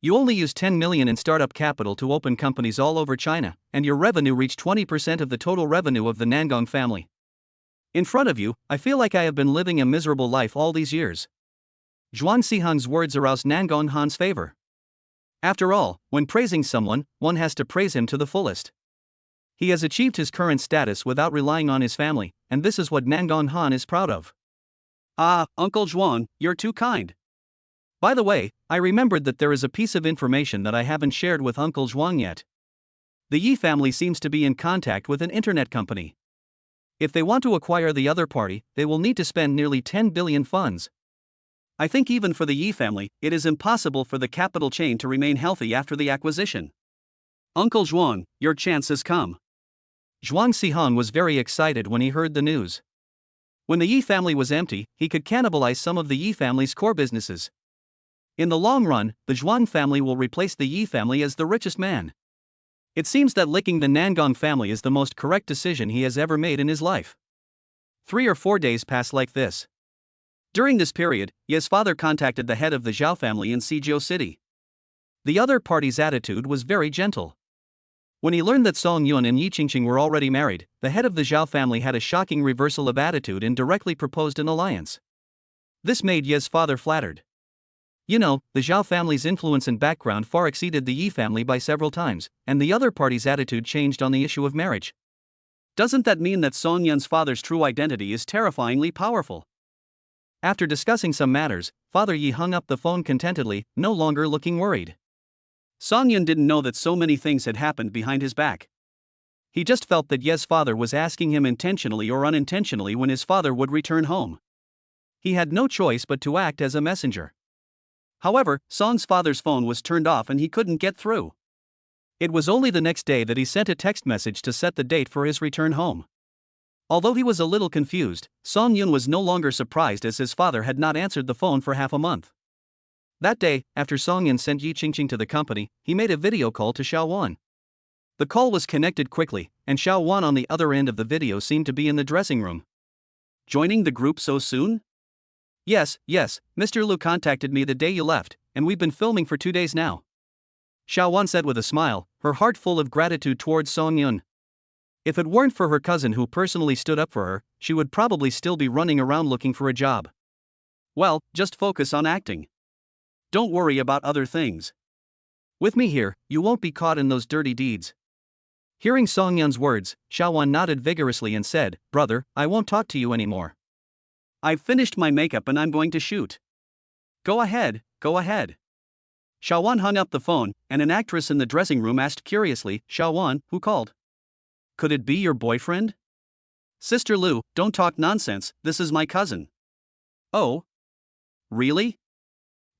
You only used 10 million in startup capital to open companies all over China, and your revenue reached 20% of the total revenue of the Nangong family. In front of you, I feel like I have been living a miserable life all these years. Zhuang Siheng's words aroused Nangong Han's favor. After all, when praising someone, one has to praise him to the fullest. He has achieved his current status without relying on his family, and this is what Nangong Han is proud of. Ah, Uncle Zhuang, you're too kind. By the way, I remembered that there is a piece of information that I haven't shared with Uncle Zhuang yet. The Yi family seems to be in contact with an internet company. If they want to acquire the other party, they will need to spend nearly 10 billion funds. I think even for the Yi family, it is impossible for the capital chain to remain healthy after the acquisition. Uncle Zhuang, your chance has come. Zhuang Siheng was very excited when he heard the news. When the Yi family was empty, he could cannibalize some of the Yi family's core businesses. In the long run, the Zhuang family will replace the Yi family as the richest man. It seems that licking the Nangong family is the most correct decision he has ever made in his life. 3 or 4 days passed like this. During this period, Ye's father contacted the head of the Zhao family in Sijio City. The other party's attitude was very gentle. When he learned that Song Yun and Yi Qingqing were already married, the head of the Zhao family had a shocking reversal of attitude and directly proposed an alliance. This made Ye's father flattered. You know, the Zhao family's influence and background far exceeded the Yi family by several times, and the other party's attitude changed on the issue of marriage. Doesn't that mean that Song Yun's father's true identity is terrifyingly powerful? After discussing some matters, Father Yi hung up the phone contentedly, no longer looking worried. Song Yun didn't know that so many things had happened behind his back. He just felt that Ye's father was asking him intentionally or unintentionally when his father would return home. He had no choice but to act as a messenger. However, Song's father's phone was turned off and he couldn't get through. It was only the next day that he sent a text message to set the date for his return home. Although he was a little confused, Song Yun was no longer surprised as his father had not answered the phone for half a month. That day, after Song Yun sent Yi Qingqing to the company, he made a video call to Xiao Wan. The call was connected quickly, and Xiao Wan on the other end of the video seemed to be in the dressing room. Joining the group so soon? Yes, Mr. Lu contacted me the day you left, and we've been filming for 2 days now. Xiao Wan said with a smile, her heart full of gratitude towards Song Yun. If it weren't for her cousin who personally stood up for her, she would probably still be running around looking for a job. Well, just focus on acting. Don't worry about other things. With me here, you won't be caught in those dirty deeds. Hearing Song Yun's words, Xiao Wan nodded vigorously and said, Brother, I won't talk to you anymore. I've finished my makeup and I'm going to shoot. Go ahead. Xiao Wan hung up the phone, and an actress in the dressing room asked curiously, Xiao Wan, who called? Could it be your boyfriend? Sister Lu, don't talk nonsense, this is my cousin. Oh? Really?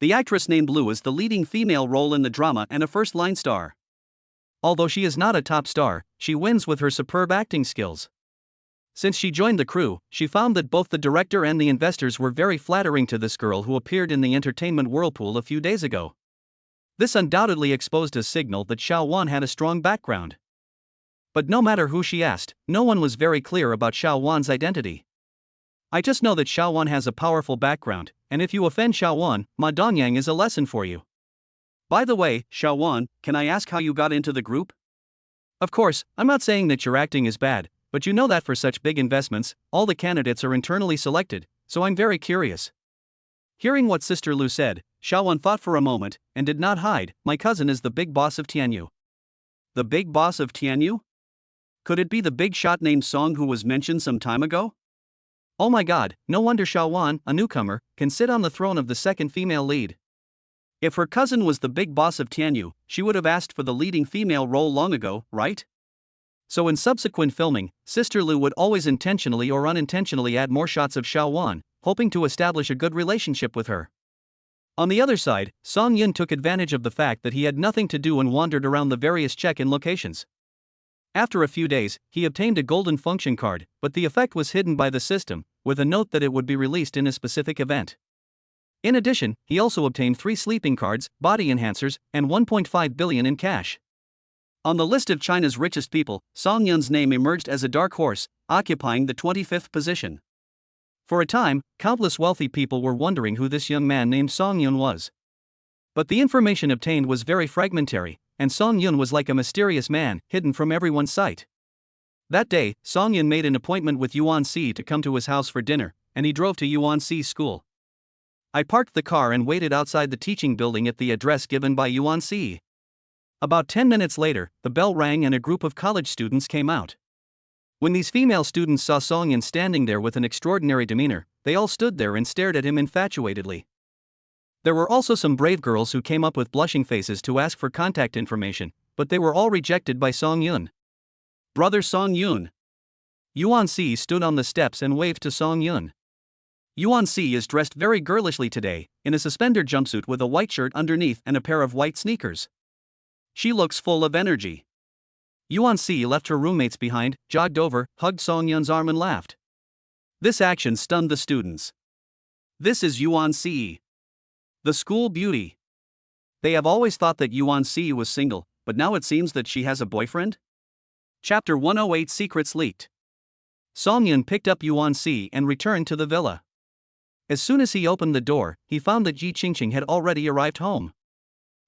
The actress named Lu is the leading female role in the drama and a first-line star. Although she is not a top star, she wins with her superb acting skills. Since she joined the crew, she found that both the director and the investors were very flattering to this girl who appeared in the entertainment whirlpool a few days ago. This undoubtedly exposed a signal that Xiao Wan had a strong background. But no matter who she asked, no one was very clear about Xiao Wan's identity. I just know that Xiao Wan has a powerful background, and if you offend Xiao Wan, Ma Dongyang is a lesson for you. By the way, Xiao Wan, can I ask how you got into the group? Of course, I'm not saying that your acting is bad, but you know that for such big investments, all the candidates are internally selected, so I'm very curious. Hearing what Sister Lu said, Shaowan thought for a moment, and did not hide. My cousin is the big boss of Tianyu. The big boss of Tianyu? Could it be the big shot named Song who was mentioned some time ago? Oh my god, no wonder Shaowan, a newcomer, can sit on the throne of the second female lead. If her cousin was the big boss of Tianyu, she would have asked for the leading female role long ago, right? So in subsequent filming, Sister Lu would always intentionally or unintentionally add more shots of Shaowan, hoping to establish a good relationship with her. On the other side, Song Yun took advantage of the fact that he had nothing to do and wandered around the various check-in locations. After a few days, he obtained a golden function card, but the effect was hidden by the system, with a note that it would be released in a specific event. In addition, he also obtained 3 sleeping cards, body enhancers, and 1.5 billion in cash. On the list of China's richest people, Song Yun's name emerged as a dark horse, occupying the 25th position. For a time, countless wealthy people were wondering who this young man named Song Yun was. But the information obtained was very fragmentary, and Song Yun was like a mysterious man, hidden from everyone's sight. That day, Song Yun made an appointment with Yuan Si to come to his house for dinner, and he drove to Yuan Si's school. I parked the car and waited outside the teaching building at the address given by Yuan Si. About 10 minutes later, the bell rang and a group of college students came out. When these female students saw Song Yun standing there with an extraordinary demeanor, they all stood there and stared at him infatuatedly. There were also some brave girls who came up with blushing faces to ask for contact information, but they were all rejected by Song Yun. Brother Song Yun. Yuan Si stood on the steps and waved to Song Yun. Yuan Si is dressed very girlishly today, in a suspender jumpsuit with a white shirt underneath and a pair of white sneakers. She looks full of energy. Yuan Si left her roommates behind, jogged over, hugged Song Yun's arm and laughed. This action stunned the students. This is Yuan Si, the school beauty. They have always thought that Yuan Si was single, but now it seems that she has a boyfriend? Chapter 108 Secrets Leaked. Song Yun picked up Yuan Si and returned to the villa. As soon as he opened the door, he found that Yi Qingqing had already arrived home.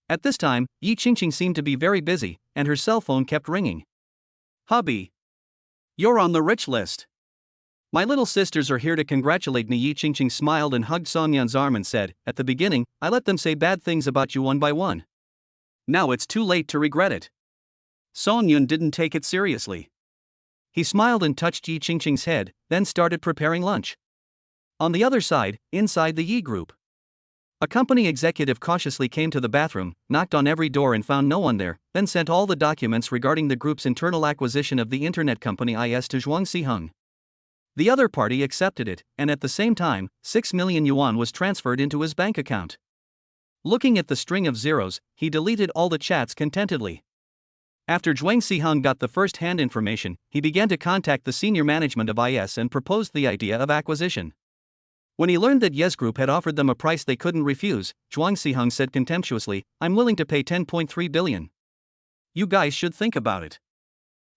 At this time, Yi Qingqing seemed to be very busy, and her cell phone kept ringing. Hubby, you're on the rich list. My little sisters are here to congratulate me. Yi Qingqing smiled and hugged Song Yun's arm and said, at the beginning, I let them say bad things about you one by one. Now it's too late to regret it. Song Yun didn't take it seriously. He smiled and touched Yi Qingqing's head, then started preparing lunch. On the other side, inside the Yi group, a company executive cautiously came to the bathroom, knocked on every door and found no one there, then sent all the documents regarding the group's internal acquisition of the internet company IS to Zhuang Xiheng. The other party accepted it, and at the same time, 6 million yuan was transferred into his bank account. Looking at the string of zeros, he deleted all the chats contentedly. After Zhuang Xiheng got the first-hand information, he began to contact the senior management of IS and proposed the idea of acquisition. When he learned that Yes Group had offered them a price they couldn't refuse, Zhuang Xiheng said contemptuously, I'm willing to pay 10.3 billion. You guys should think about it.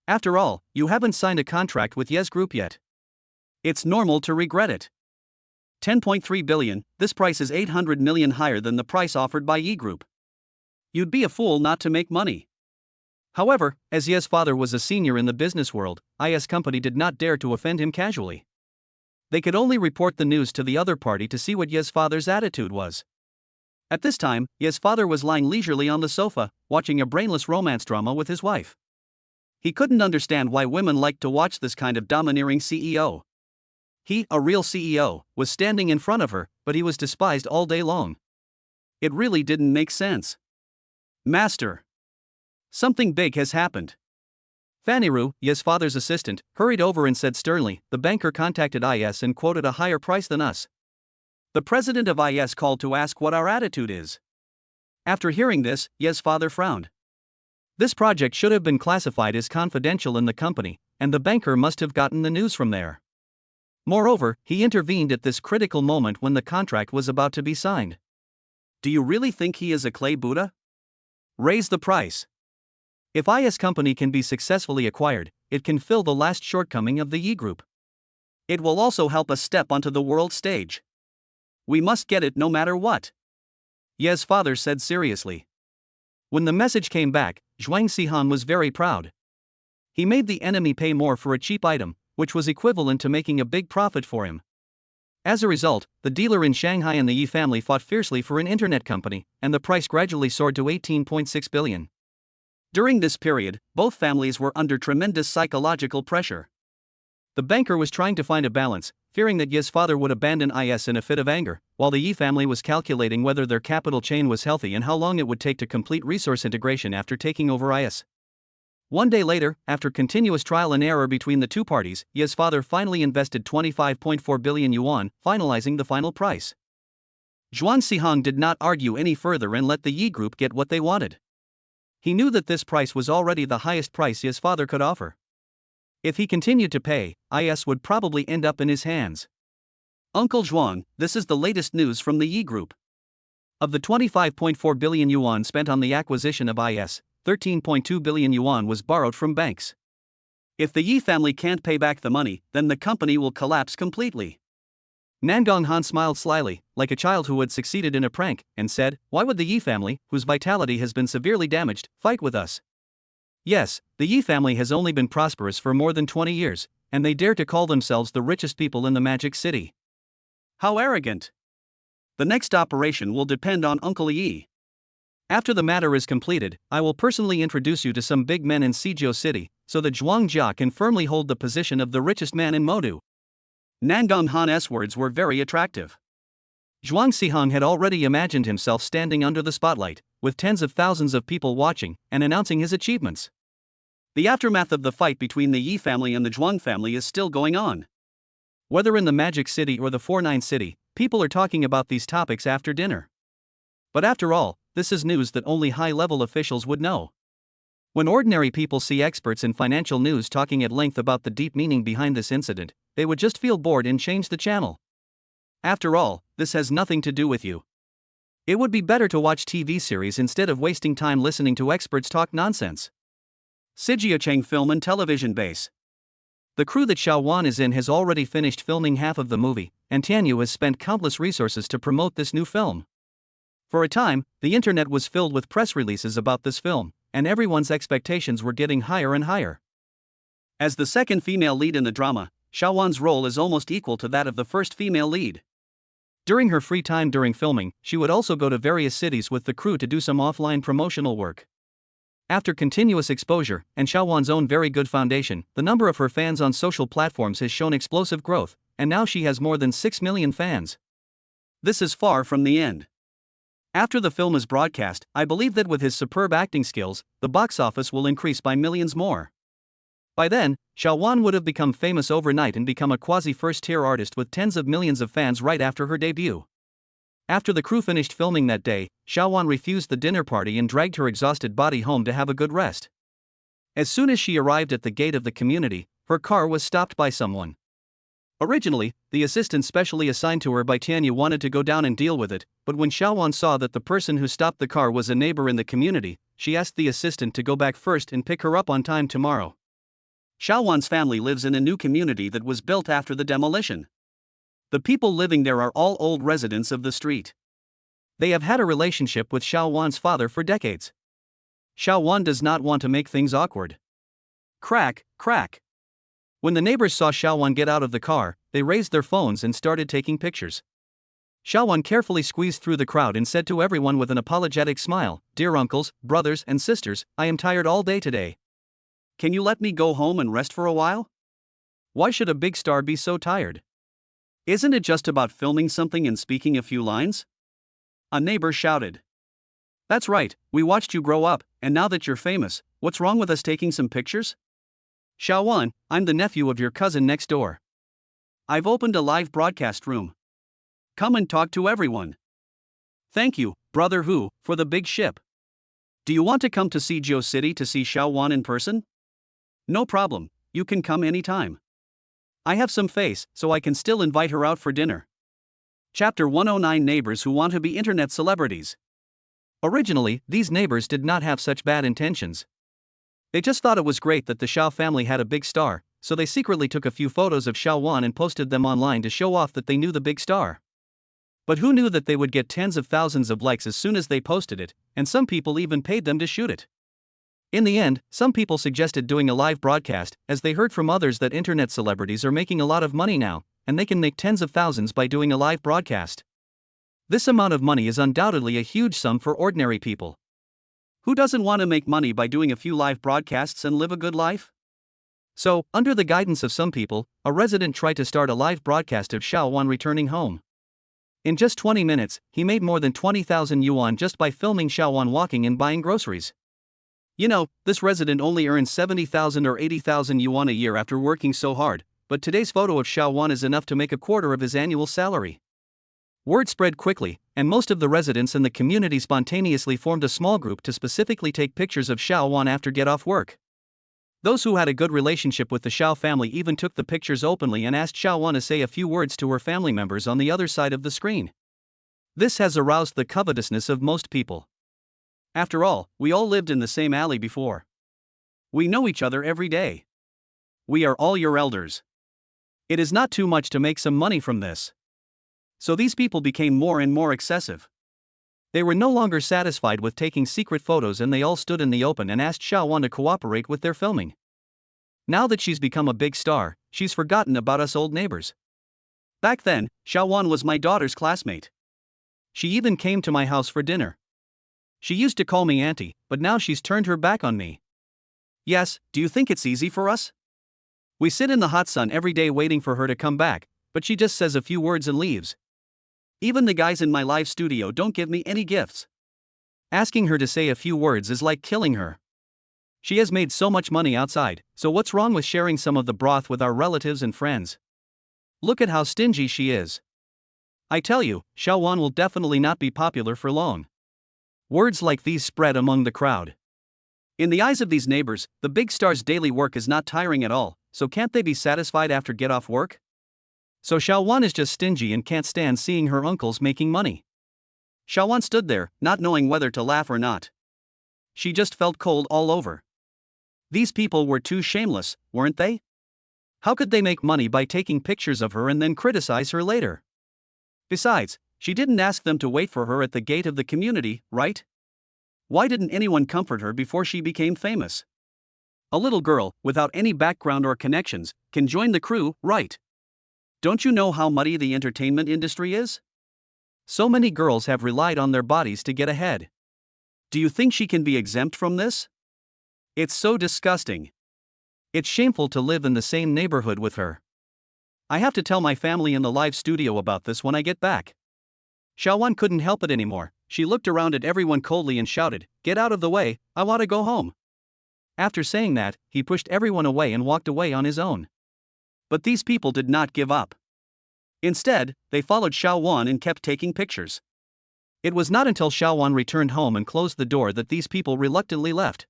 After all, you haven't signed a contract with Yes Group yet. It's normal to regret it. 10.3 billion, this price is 800 million higher than the price offered by Yi Group. You'd be a fool not to make money. However, as Ye's father was a senior in the business world, IS company did not dare to offend him casually. They could only report the news to the other party to see what Ye's father's attitude was. At this time, Ye's father was lying leisurely on the sofa, watching a brainless romance drama with his wife. He couldn't understand why women liked to watch this kind of domineering CEO. He, a real CEO, was standing in front of her, but he was despised all day long. It really didn't make sense. Master, something big has happened. Fanny Ru, Ye's father's assistant, hurried over and said sternly, the banker contacted IS and quoted a higher price than us. The president of IS called to ask what our attitude is. After hearing this, Ye's father frowned. This project should have been classified as confidential in the company, and the banker must have gotten the news from there. Moreover, he intervened at this critical moment when the contract was about to be signed. Do you really think he is a clay Buddha? Raise the price. If IS company can be successfully acquired, it can fill the last shortcoming of the Yi Group. It will also help us step onto the world stage. We must get it no matter what. Ye's father said seriously. When the message came back, Zhuang Xiheng was very proud. He made the enemy pay more for a cheap item, which was equivalent to making a big profit for him. As a result, the dealer in Shanghai and the Yi family fought fiercely for an internet company, and the price gradually soared to 18.6 billion. During this period, both families were under tremendous psychological pressure. The banker was trying to find a balance, fearing that Yi's father would abandon IS in a fit of anger, while the Yi family was calculating whether their capital chain was healthy and how long it would take to complete resource integration after taking over IS. One day later, after continuous trial and error between the two parties, Yi's father finally invested 25.4 billion yuan, finalizing the final price. Zhuang Xihong did not argue any further and let the Yi group get what they wanted. He knew that this price was already the highest price Yi's father could offer. If he continued to pay, IS would probably end up in his hands. Uncle Zhuang, this is the latest news from the Yi group. Of the 25.4 billion yuan spent on the acquisition of IS, 13.2 billion yuan was borrowed from banks. If the Yi family can't pay back the money, then the company will collapse completely. Nangong Han smiled slyly, like a child who had succeeded in a prank, and said, "Why would the Yi family, whose vitality has been severely damaged, fight with us? Yes, the Yi family has only been prosperous for more than 20 years, and they dare to call themselves the richest people in the Magic City. How arrogant! The next operation will depend on Uncle Yi. After the matter is completed, I will personally introduce you to some big men in Suzhou City, so that Zhuang Jia can firmly hold the position of the richest man in Modu." Nangong Han's words were very attractive. Zhuang Xihong had already imagined himself standing under the spotlight, with tens of thousands of people watching, and announcing his achievements. The aftermath of the fight between the Yi family and the Zhuang family is still going on. Whether in the Magic City or the 49 City, people are talking about these topics after dinner. But after all, this is news that only high-level officials would know. When ordinary people see experts in financial news talking at length about the deep meaning behind this incident, they would just feel bored and change the channel. After all, this has nothing to do with you. It would be better to watch TV series instead of wasting time listening to experts talk nonsense. Sijiacheng Film and Television Base. The crew that Xiao Wan is in has already finished filming half of the movie, and Tianyu has spent countless resources to promote this new film. For a time, the internet was filled with press releases about this film, and everyone's expectations were getting higher and higher. As the second female lead in the drama, Xiao Wan's role is almost equal to that of the first female lead. During her free time during filming, she would also go to various cities with the crew to do some offline promotional work. After continuous exposure, and Xiao Wan's own very good foundation, the number of her fans on social platforms has shown explosive growth, and now she has more than 6 million fans. This is far from the end. After the film is broadcast, I believe that with his superb acting skills, the box office will increase by millions more. By then, Xiao Wan would have become famous overnight and become a quasi-first-tier artist with tens of millions of fans right after her debut. After the crew finished filming that day, Xiao Wan refused the dinner party and dragged her exhausted body home to have a good rest. As soon as she arrived at the gate of the community, her car was stopped by someone. Originally, the assistant specially assigned to her by Tianyu wanted to go down and deal with it, but when Xiao Wan saw that the person who stopped the car was a neighbor in the community, she asked the assistant to go back first and pick her up on time tomorrow. Xiao Wan's family lives in a new community that was built after the demolition. The people living there are all old residents of the street. They have had a relationship with Xiao Wan's father for decades. Xiao Wan does not want to make things awkward. Crack, crack. When the neighbors saw Xiao Wan get out of the car, they raised their phones and started taking pictures. Xiao Wan carefully squeezed through the crowd and said to everyone with an apologetic smile, "Dear uncles, brothers and sisters, I am tired all day today. Can you let me go home and rest for a while? Why should a big star be so tired? Isn't it just about filming something and speaking a few lines?" A neighbor shouted. "That's right, we watched you grow up, and now that you're famous, what's wrong with us taking some pictures? Xiao Wan, I'm the nephew of your cousin next door. I've opened a live broadcast room. Come and talk to everyone. Thank you, brother Hu, for the big ship. Do you want to come to Suzhou City to see Xiao Wan in person? No problem, you can come anytime. I have some face, so I can still invite her out for dinner." Chapter 109 Neighbors Who Want to Be Internet Celebrities. Originally, these neighbors did not have such bad intentions. They just thought it was great that the Xiao family had a big star, so they secretly took a few photos of Xiao Wan and posted them online to show off that they knew the big star. But who knew that they would get tens of thousands of likes as soon as they posted it, and some people even paid them to shoot it. In the end, some people suggested doing a live broadcast, as they heard from others that internet celebrities are making a lot of money now, and they can make tens of thousands by doing a live broadcast. This amount of money is undoubtedly a huge sum for ordinary people. Who doesn't want to make money by doing a few live broadcasts and live a good life? So, under the guidance of some people, a resident tried to start a live broadcast of Xiaowan returning home. In just 20 minutes, he made more than 20,000 yuan just by filming Xiaowan walking and buying groceries. You know, this resident only earns 70,000 or 80,000 yuan a year after working so hard, but today's photo of Xiaowan is enough to make a quarter of his annual salary. Word spread quickly, and most of the residents in the community spontaneously formed a small group to specifically take pictures of Xiaowan after get off work. Those who had a good relationship with the Xiao family even took the pictures openly and asked Xiaowan to say a few words to her family members on the other side of the screen. This has aroused the covetousness of most people. After all, we all lived in the same alley before. We know each other every day. We are all your elders. It is not too much to make some money from this. So these people became more and more excessive. They were no longer satisfied with taking secret photos and they all stood in the open and asked Xiaowan to cooperate with their filming. Now that she's become a big star, she's forgotten about us old neighbors. Back then, Xiaowan was my daughter's classmate. She even came to my house for dinner. She used to call me auntie, but now she's turned her back on me. Yes, do you think it's easy for us? We sit in the hot sun every day waiting for her to come back, but she just says a few words and leaves. Even the guys in my live studio don't give me any gifts. Asking her to say a few words is like killing her. She has made so much money outside, so what's wrong with sharing some of the broth with our relatives and friends? Look at how stingy she is. I tell you, Xiaowan will definitely not be popular for long. Words like these spread among the crowd. In the eyes of these neighbors, the big star's daily work is not tiring at all, so can't they be satisfied after get off work? So Xiaowan is just stingy and can't stand seeing her uncles making money. Xiaowan stood there, not knowing whether to laugh or not. She just felt cold all over. These people were too shameless, weren't they? How could they make money by taking pictures of her and then criticize her later? Besides, she didn't ask them to wait for her at the gate of the community, right? Why didn't anyone comfort her before she became famous? A little girl, without any background or connections, can join the crew, right? Don't you know how muddy the entertainment industry is? So many girls have relied on their bodies to get ahead. Do you think she can be exempt from this? It's so disgusting. It's shameful to live in the same neighborhood with her. I have to tell my family in the live studio about this when I get back. Xiaowan couldn't help it anymore. She looked around at everyone coldly and shouted, "Get out of the way, I want to go home." After saying that, he pushed everyone away and walked away on his own. But these people did not give up. Instead, they followed Xiaowan and kept taking pictures. It was not until Xiaowan returned home and closed the door that these people reluctantly left.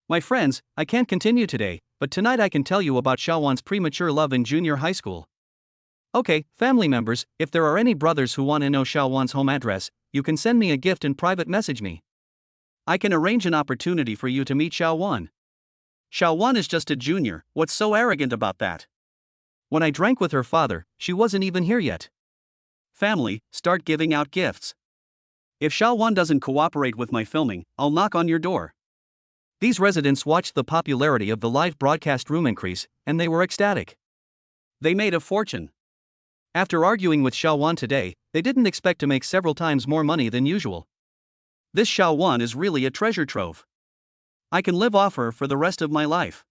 My friends, I can't continue today, but tonight I can tell you about Xiaowan's premature love in junior high school. Okay, family members, if there are any brothers who want to know Xiaowan's home address, you can send me a gift and private message me. I can arrange an opportunity for you to meet Xiaowan. Xiaowan is just a junior, what's so arrogant about that? When I drank with her father, she wasn't even here yet. Family, start giving out gifts. If Xiaowan doesn't cooperate with my filming, I'll knock on your door. These residents watched the popularity of the live broadcast room increase, and they were ecstatic. They made a fortune. After arguing with Xiaowan today, they didn't expect to make several times more money than usual. This Xiaowan is really a treasure trove. I can live off her for the rest of my life.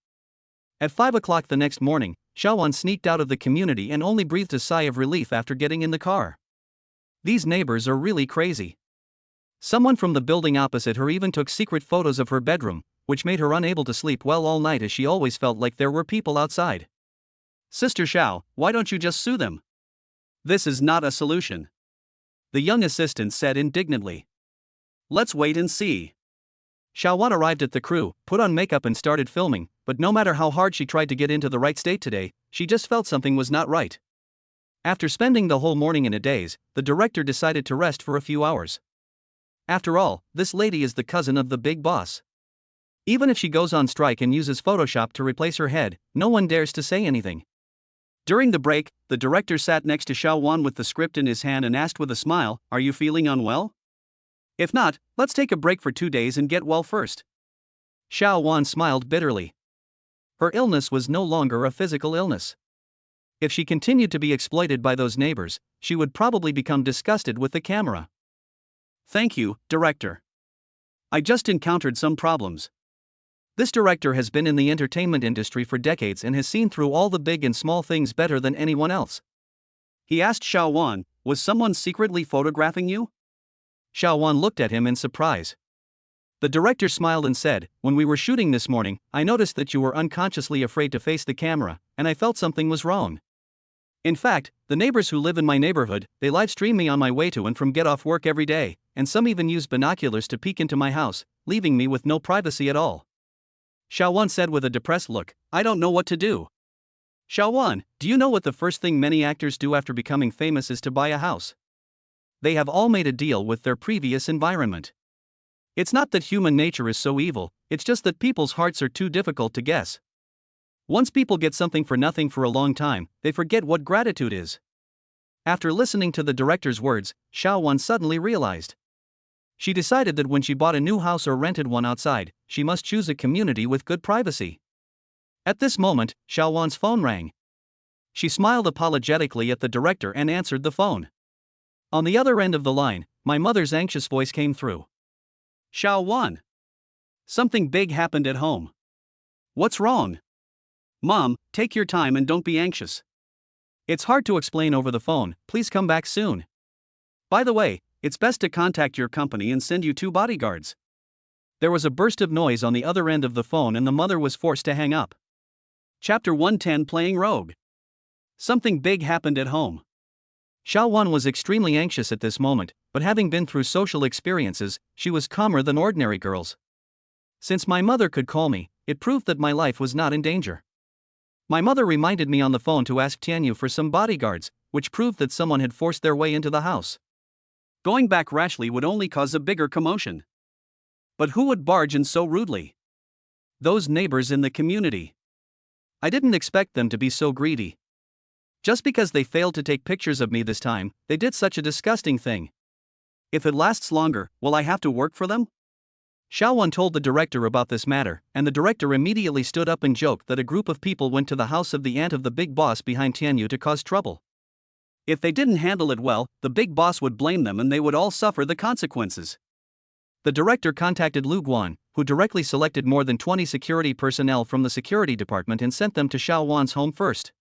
At 5 o'clock the next morning, Xiaowan sneaked out of the community and only breathed a sigh of relief after getting in the car. These neighbors are really crazy. Someone from the building opposite her even took secret photos of her bedroom, which made her unable to sleep well all night as she always felt like there were people outside. Sister Xiao, why don't you just sue them? This is not a solution. The young assistant said indignantly. Let's wait and see. Xiaowan arrived at the crew, put on makeup and started filming, but no matter how hard she tried to get into the right state today, she just felt something was not right. After spending the whole morning in a daze, the director decided to rest for a few hours. After all, this lady is the cousin of the big boss. Even if she goes on strike and uses Photoshop to replace her head, no one dares to say anything. During the break, the director sat next to Xiaowan with the script in his hand and asked with a smile, "Are you feeling unwell? If not, let's take a break for 2 days and get well first." Xiao Wan smiled bitterly. Her illness was no longer a physical illness. If she continued to be exploited by those neighbors, she would probably become disgusted with the camera. Thank you, director. I just encountered some problems. This director has been in the entertainment industry for decades and has seen through all the big and small things better than anyone else. He asked Xiao Wan, was someone secretly photographing you? Xiao Wan looked at him in surprise. The director smiled and said, when we were shooting this morning, I noticed that you were unconsciously afraid to face the camera, and I felt something was wrong. In fact, the neighbors who live in my neighborhood, they live stream me on my way to and from get off work every day, and some even use binoculars to peek into my house, leaving me with no privacy at all. Xiao Wan said with a depressed look, I don't know what to do. Xiao Wan, do you know what the first thing many actors do after becoming famous is to buy a house? They have all made a deal with their previous environment. It's not that human nature is so evil, it's just that people's hearts are too difficult to guess. Once people get something for nothing for a long time, they forget what gratitude is. After listening to the director's words, Xiao Wan suddenly realized. She decided that when she bought a new house or rented one outside, she must choose a community with good privacy. At this moment, Xiao Wan's phone rang. She smiled apologetically at the director and answered the phone. On the other end of the line, my mother's anxious voice came through. Xiao Wan. Something big happened at home. What's wrong? Mom, take your time and don't be anxious. It's hard to explain over the phone, please come back soon. By the way, it's best to contact your company and send you 2 bodyguards. There was a burst of noise on the other end of the phone and the mother was forced to hang up. Chapter 110 Playing Rogue. Something big happened at home. Xiao Wan was extremely anxious at this moment, but having been through social experiences, she was calmer than ordinary girls. Since my mother could call me, it proved that my life was not in danger. My mother reminded me on the phone to ask Tianyu for some bodyguards, which proved that someone had forced their way into the house. Going back rashly would only cause a bigger commotion. But who would barge in so rudely? Those neighbors in the community. I didn't expect them to be so greedy. Just because they failed to take pictures of me this time, they did such a disgusting thing. If it lasts longer, will I have to work for them? Xiao Wan told the director about this matter, and the director immediately stood up and joked that a group of people went to the house of the aunt of the big boss behind Tianyu to cause trouble. If they didn't handle it well, the big boss would blame them and they would all suffer the consequences. The director contacted Lu Guan, who directly selected more than 20 security personnel from the security department and sent them to Xiao Wan's home first.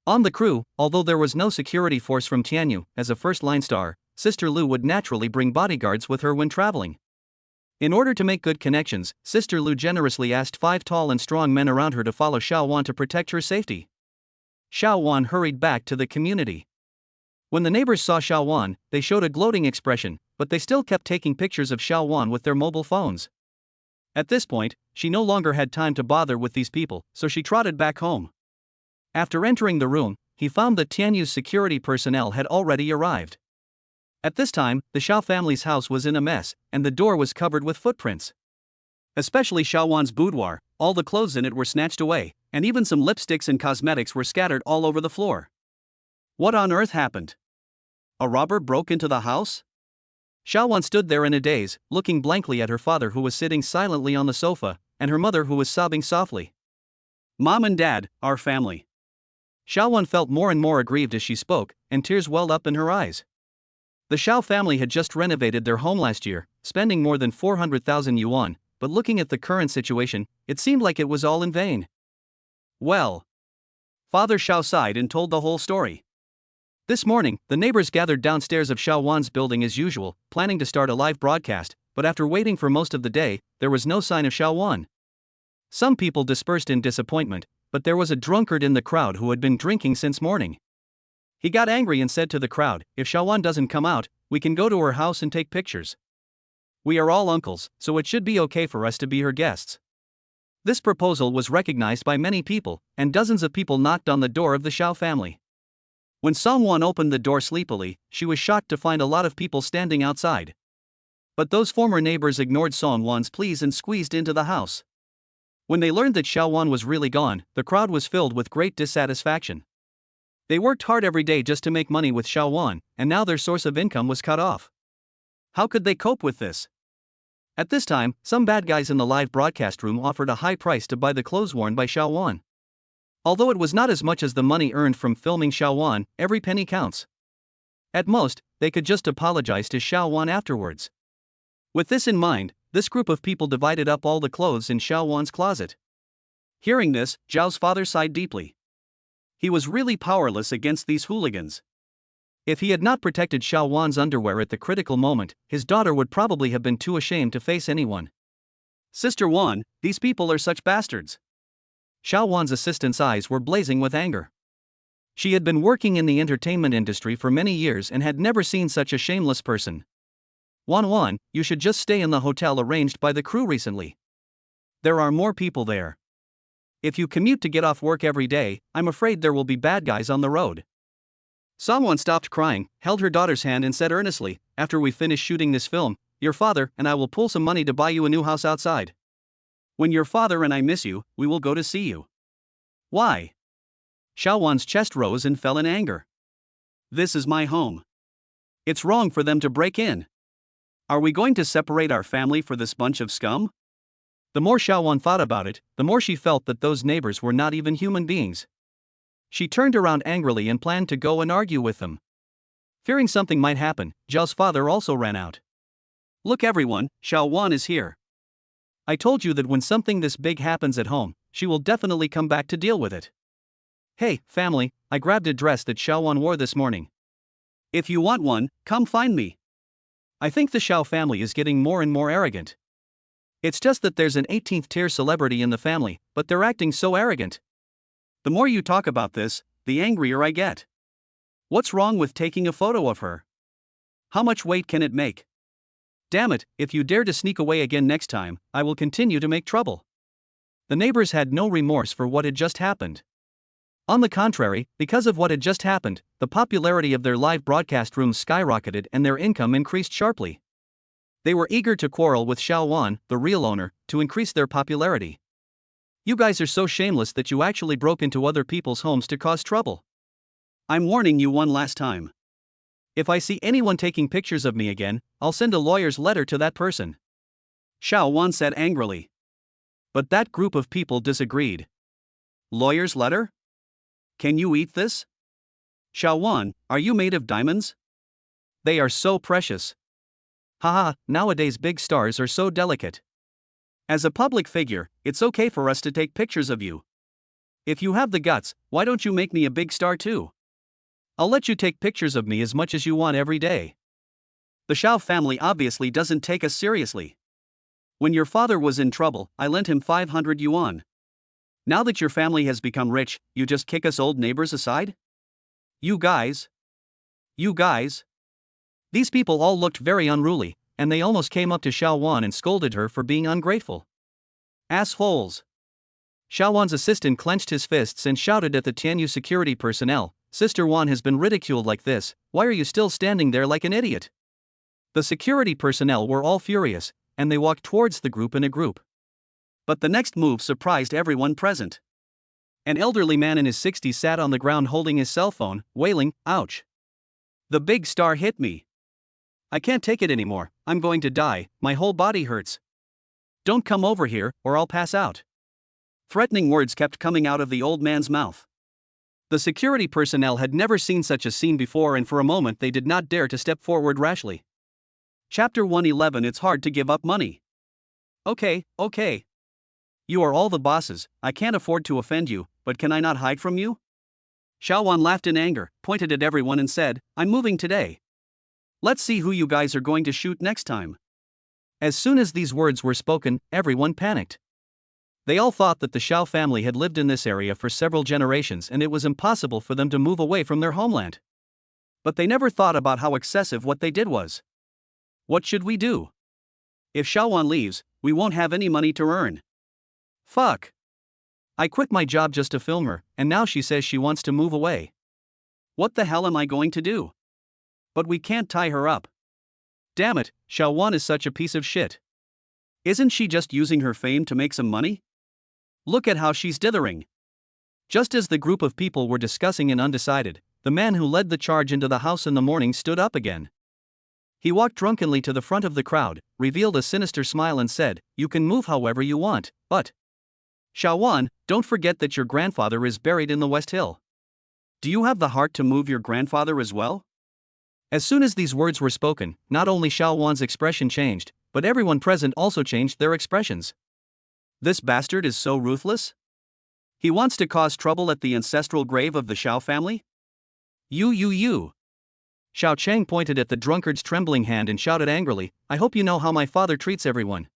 On the crew, although there was no security force from Tianyu, as a first-line star, Sister Lu would naturally bring bodyguards with her when traveling. In order to make good connections, Sister Lu generously asked 5 tall and strong men around her to follow Xiao Wan to protect her safety. Xiao Wan hurried back to the community. When the neighbors saw Xiao Wan, they showed a gloating expression, but they still kept taking pictures of Xiao Wan with their mobile phones. At this point, she no longer had time to bother with these people, so she trotted back home. After entering the room, he found that Tianyu's security personnel had already arrived. At this time, the Xiao family's house was in a mess, and the door was covered with footprints. Especially Xiao Wan's boudoir, all the clothes in it were snatched away, and even some lipsticks and cosmetics were scattered all over the floor. What on earth happened? A robber broke into the house? Xiao Wan stood there in a daze, looking blankly at her father who was sitting silently on the sofa, and her mother who was sobbing softly. Mom and Dad, our family. Xiao Wan felt more and more aggrieved as she spoke, and tears welled up in her eyes. The Xiao family had just renovated their home last year, spending more than 400,000 yuan, but looking at the current situation, it seemed like it was all in vain. Well. Father Xiao sighed and told the whole story. This morning, the neighbors gathered downstairs of Xiao Wan's building as usual, planning to start a live broadcast, but after waiting for most of the day, there was no sign of Xiao Wan. Some people dispersed in disappointment, but there was a drunkard in the crowd who had been drinking since morning. He got angry and said to the crowd, if Xiao Wan doesn't come out, we can go to her house and take pictures. We are all uncles, so it should be okay for us to be her guests. This proposal was recognized by many people, and dozens of people knocked on the door of the Xiao family. When Song Wan opened the door sleepily, she was shocked to find a lot of people standing outside. But those former neighbors ignored Song Wan's pleas and squeezed into the house. When they learned that Xiao Wan was really gone, the crowd was filled with great dissatisfaction. They worked hard every day just to make money with Xiao Wan, and now their source of income was cut off. How could they cope with this? At this time, some bad guys in the live broadcast room offered a high price to buy the clothes worn by Xiao Wan. Although it was not as much as the money earned from filming Xiao Wan, every penny counts. At most, they could just apologize to Xiao Wan afterwards. With this in mind, this group of people divided up all the clothes in Xiao Wan's closet. Hearing this, Zhao's father sighed deeply. He was really powerless against these hooligans. If he had not protected Xiao Wan's underwear at the critical moment, his daughter would probably have been too ashamed to face anyone. Sister Wan, these people are such bastards. Xiao Wan's assistant's eyes were blazing with anger. She had been working in the entertainment industry for many years and had never seen such a shameless person. Wan, you should just stay in the hotel arranged by the crew recently. There are more people there. If you commute to get off work every day, I'm afraid there will be bad guys on the road. Songwon stopped crying, held her daughter's hand and said earnestly, after we finish shooting this film, your father and I will pull some money to buy you a new house outside. When your father and I miss you, we will go to see you. Why? Xiao Wan's chest rose and fell in anger. This is my home. It's wrong for them to break in. Are we going to separate our family for this bunch of scum? The more Xiao Wan thought about it, the more she felt that those neighbors were not even human beings. She turned around angrily and planned to go and argue with them. Fearing something might happen, Zhao's father also ran out. Look everyone, Xiao Wan is here. I told you that when something this big happens at home, she will definitely come back to deal with it. Hey, family, I grabbed a dress that Xiao Wan wore this morning. If you want one, come find me. I think the Xiao family is getting more and more arrogant. It's just that there's an 18th tier celebrity in the family, but they're acting so arrogant. The more you talk about this, the angrier I get. What's wrong with taking a photo of her? How much weight can it make? Damn it, if you dare to sneak away again next time, I will continue to make trouble. The neighbors had no remorse for what had just happened. On the contrary, because of what had just happened, the popularity of their live broadcast rooms skyrocketed and their income increased sharply. They were eager to quarrel with Xiao Wan, the real owner, to increase their popularity. You guys are so shameless that you actually broke into other people's homes to cause trouble. I'm warning you one last time. If I see anyone taking pictures of me again, I'll send a lawyer's letter to that person. Xiao Wan said angrily. But that group of people disagreed. Lawyer's letter? Can you eat this? Xiao Wan, are you made of diamonds? They are so precious. Haha, nowadays big stars are so delicate. As a public figure, it's okay for us to take pictures of you. If you have the guts, why don't you make me a big star too? I'll let you take pictures of me as much as you want every day. The Xiao family obviously doesn't take us seriously. When your father was in trouble, I lent him 500 yuan. Now that your family has become rich, you just kick us old neighbors aside? You guys. These people all looked very unruly, and they almost came up to Xiao Wan and scolded her for being ungrateful. Assholes. Xiao Wan's assistant clenched his fists and shouted at the Tianyu security personnel, Sister Wan has been ridiculed like this, why are you still standing there like an idiot? The security personnel were all furious, and they walked towards the group in a group. But the next move surprised everyone present. An elderly man in his 60s sat on the ground holding his cell phone, wailing, ouch. The big star hit me. I can't take it anymore, I'm going to die, my whole body hurts. Don't come over here, or I'll pass out. Threatening words kept coming out of the old man's mouth. The security personnel had never seen such a scene before, and for a moment they did not dare to step forward rashly. Chapter 111. It's hard to give up money. Okay. You are all the bosses, I can't afford to offend you, but can I not hide from you? Xiao Wan laughed in anger, pointed at everyone and said, I'm moving today. Let's see who you guys are going to shoot next time. As soon as these words were spoken, everyone panicked. They all thought that the Xiao family had lived in this area for several generations and it was impossible for them to move away from their homeland. But they never thought about how excessive what they did was. What should we do? If Xiao Wan leaves, we won't have any money to earn. Fuck. I quit my job just to film her, and now she says she wants to move away. What the hell am I going to do? But we can't tie her up. Damn it, Xiao Wan is such a piece of shit. Isn't she just using her fame to make some money? Look at how she's dithering. Just as the group of people were discussing and undecided, the man who led the charge into the house in the morning stood up again. He walked drunkenly to the front of the crowd, revealed a sinister smile and said, "You can move however you want, but Xiaowan, don't forget that your grandfather is buried in the West Hill. Do you have the heart to move your grandfather as well?" As soon as these words were spoken, not only Xiaowan's expression changed, but everyone present also changed their expressions. This bastard is so ruthless? He wants to cause trouble at the ancestral grave of the Xiao family? You. Xiao Chang pointed at the drunkard's trembling hand and shouted angrily, "I hope you know how my father treats everyone.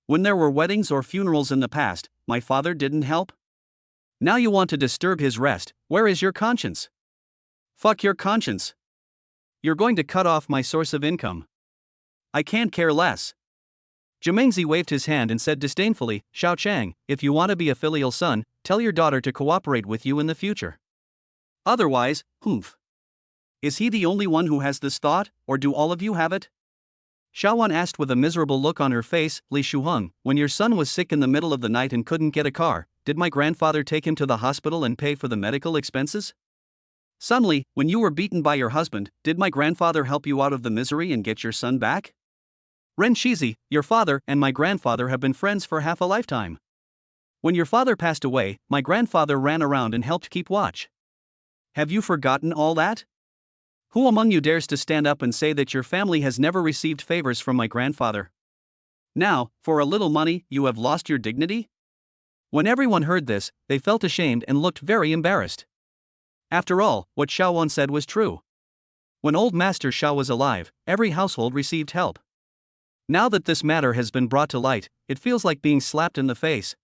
When there were weddings or funerals in the past, my father didn't help? Now you want to disturb his rest. Where is your conscience? Fuck your conscience. You're going to cut off my source of income. I can't care less." Jumengzi waved his hand and said disdainfully, "Xiao Chang, if you want to be a filial son, tell your daughter to cooperate with you in the future. Otherwise, humph. Is he the only one who has this thought, or do all of you have it?" Xiaowan asked with a miserable look on her face, "Li Shuheng, when your son was sick in the middle of the night and couldn't get a car, did my grandfather take him to the hospital and pay for the medical expenses? Sunli, when you were beaten by your husband, did my grandfather help you out of the misery and get your son back? Ren Shizi, your father and my grandfather have been friends for half a lifetime. When your father passed away, my grandfather ran around and helped keep watch. Have you forgotten all that? Who among you dares to stand up and say that your family has never received favors from my grandfather? Now, for a little money, you have lost your dignity?" When everyone heard this, they felt ashamed and looked very embarrassed. After all, what Xiaowan said was true. When old Master Xiao was alive, every household received help. Now that this matter has been brought to light, it feels like being slapped in the face.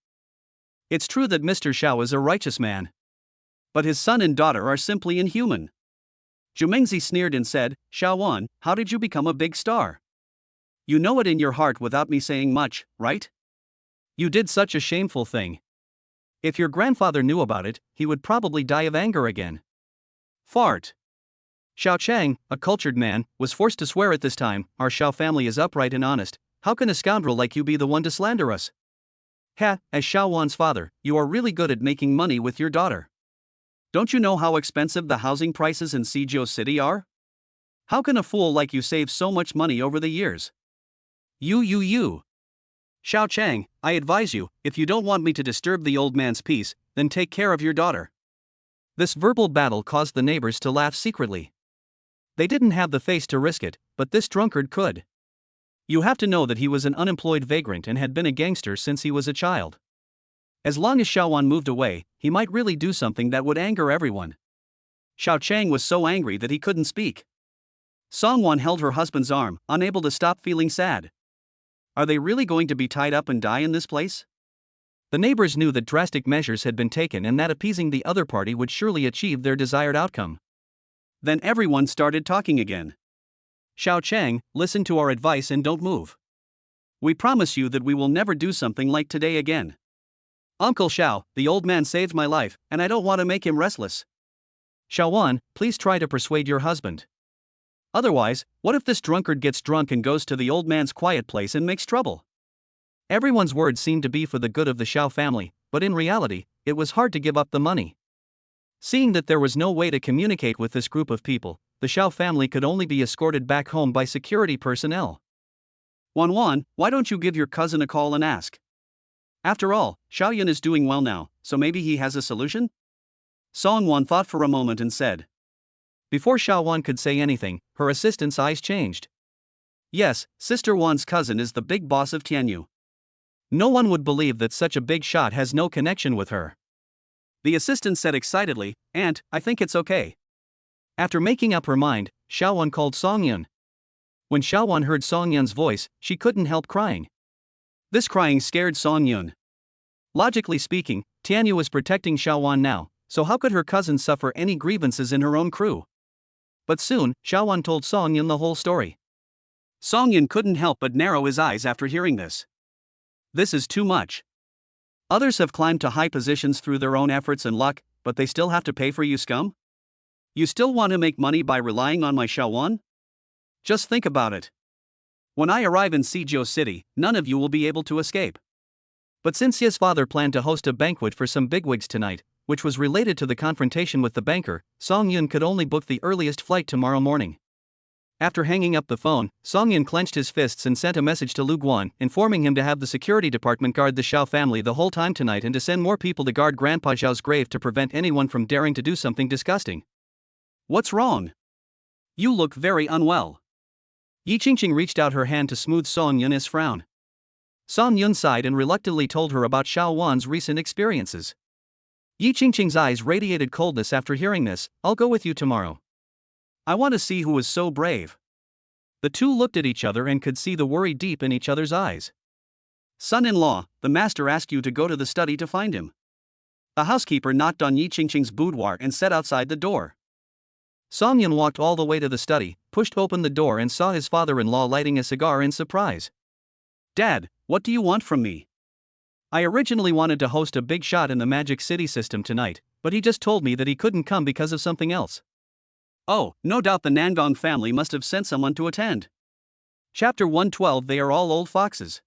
It's true that Mr. Xiao is a righteous man. But his son and daughter are simply inhuman. Jumengzi sneered and said, "Xiaowan, how did you become a big star? You know it in your heart without me saying much, right? You did such a shameful thing. If your grandfather knew about it, he would probably die of anger again." Fart. Xiao Chang, a cultured man, was forced to swear at this time, "Our Xiao family is upright and honest. How can a scoundrel like you be the one to slander us?" Ha, as Xiaowan's father, you are really good at making money with your daughter. Don't you know how expensive the housing prices in Suzhou City are? How can a fool like you save so much money over the years? You. Xiao Chang, I advise you, if you don't want me to disturb the old man's peace, then take care of your daughter. This verbal battle caused the neighbors to laugh secretly. They didn't have the face to risk it, but this drunkard could. You have to know that he was an unemployed vagrant and had been a gangster since he was a child. As long as Xiaowan moved away, he might really do something that would anger everyone. Xiao Chang was so angry that he couldn't speak. Songwan held her husband's arm, unable to stop feeling sad. Are they really going to be tied up and die in this place? The neighbors knew that drastic measures had been taken and that appeasing the other party would surely achieve their desired outcome. Then everyone started talking again. "Xiao Chang, listen to our advice and don't move. We promise you that we will never do something like today again. Uncle Xiao, the old man saved my life, and I don't want to make him restless. Xiaowan, please try to persuade your husband. Otherwise, what if this drunkard gets drunk and goes to the old man's quiet place and makes trouble?" Everyone's words seemed to be for the good of the Xiao family, but in reality, it was hard to give up the money. Seeing that there was no way to communicate with this group of people, the Xiao family could only be escorted back home by security personnel. Wan, why don't you give your cousin a call and ask? After all, Xiaoyan is doing well now, so maybe he has a solution? Songwan thought for a moment and said. Before Xiaowan could say anything, her assistant's eyes changed. Yes, Sister Wan's cousin is the big boss of Tianyu. No one would believe that such a big shot has no connection with her. The assistant said excitedly, "Aunt, I think it's okay." After making up her mind, Xiaowan called Songyun. When Xiaowan heard Songyun's voice, she couldn't help crying. This crying scared Songyun. Logically speaking, Tianyu was protecting Xiaowan now, so how could her cousin suffer any grievances in her own crew? But soon, Xiaowan told Songyun the whole story. Songyun couldn't help but narrow his eyes after hearing this. This is too much. Others have climbed to high positions through their own efforts and luck, but they still have to pay for you, scum? You still want to make money by relying on my Xiaowan? Just think about it. When I arrive in Suzhou City, none of you will be able to escape. But since his father planned to host a banquet for some bigwigs tonight, which was related to the confrontation with the banker, Songyun could only book the earliest flight tomorrow morning. After hanging up the phone, Song Yun clenched his fists and sent a message to Lu Guan, informing him to have the security department guard the Xiao family the whole time tonight and to send more people to guard Grandpa Xiao's grave to prevent anyone from daring to do something disgusting. What's wrong? You look very unwell. Yi Qingqing reached out her hand to smooth Song Yun's frown. Song Yun sighed and reluctantly told her about Xiao Wan's recent experiences. Yi Qingqing's eyes radiated coldness after hearing this. I'll go with you tomorrow. I want to see who is so brave. The two looked at each other and could see the worry deep in each other's eyes. Son-in-law, the master asked you to go to the study to find him. A housekeeper knocked on Yi Qingqing's boudoir and sat outside the door. Song Yun walked all the way to the study, pushed open the door and saw his father-in-law lighting a cigar in surprise. Dad, what do you want from me? I originally wanted to host a big shot in the Magic City system tonight, but he just told me that he couldn't come because of something else. Oh, no doubt the Nangong family must have sent someone to attend. Chapter 112. They are all old foxes.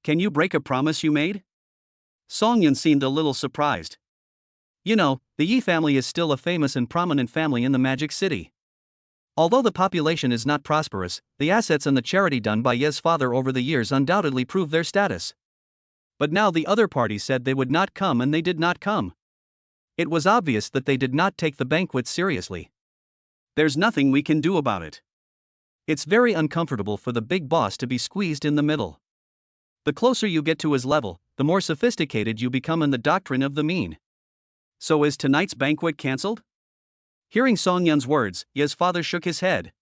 Can you break a promise you made? Song Yun seemed a little surprised. You know, the Yi family is still a famous and prominent family in the Magic City. Although the population is not prosperous, the assets and the charity done by Ye's father over the years undoubtedly prove their status. But now the other party said they would not come and they did not come. It was obvious that they did not take the banquet seriously. There's nothing we can do about it. It's very uncomfortable for the big boss to be squeezed in the middle. The closer you get to his level, the more sophisticated you become in the doctrine of the mean. So is tonight's banquet cancelled? Hearing Song Yun's words, Ye's father shook his head.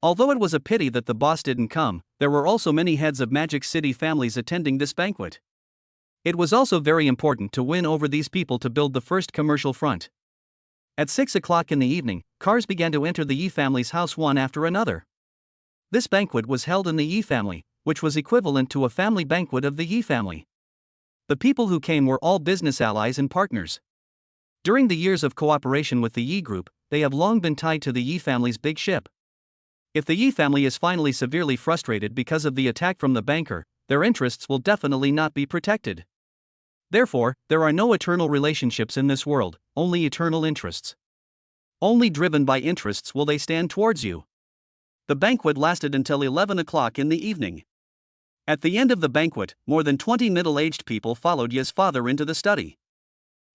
Although it was a pity that the boss didn't come, there were also many heads of Magic City families attending this banquet. It was also very important to win over these people to build the first commercial front. At 6 o'clock in the evening, cars began to enter the Yi family's house one after another. This banquet was held in the Yi family, which was equivalent to a family banquet of the Yi family. The people who came were all business allies and partners. During the years of cooperation with the Yi group, they have long been tied to the Yi family's big ship. If the Yi family is finally severely frustrated because of the attack from the banker, their interests will definitely not be protected. Therefore, there are no eternal relationships in this world, only eternal interests. Only driven by interests will they stand towards you. The banquet lasted until 11 o'clock in the evening. At the end of the banquet, more than 20 middle-aged people followed Ye's father into the study.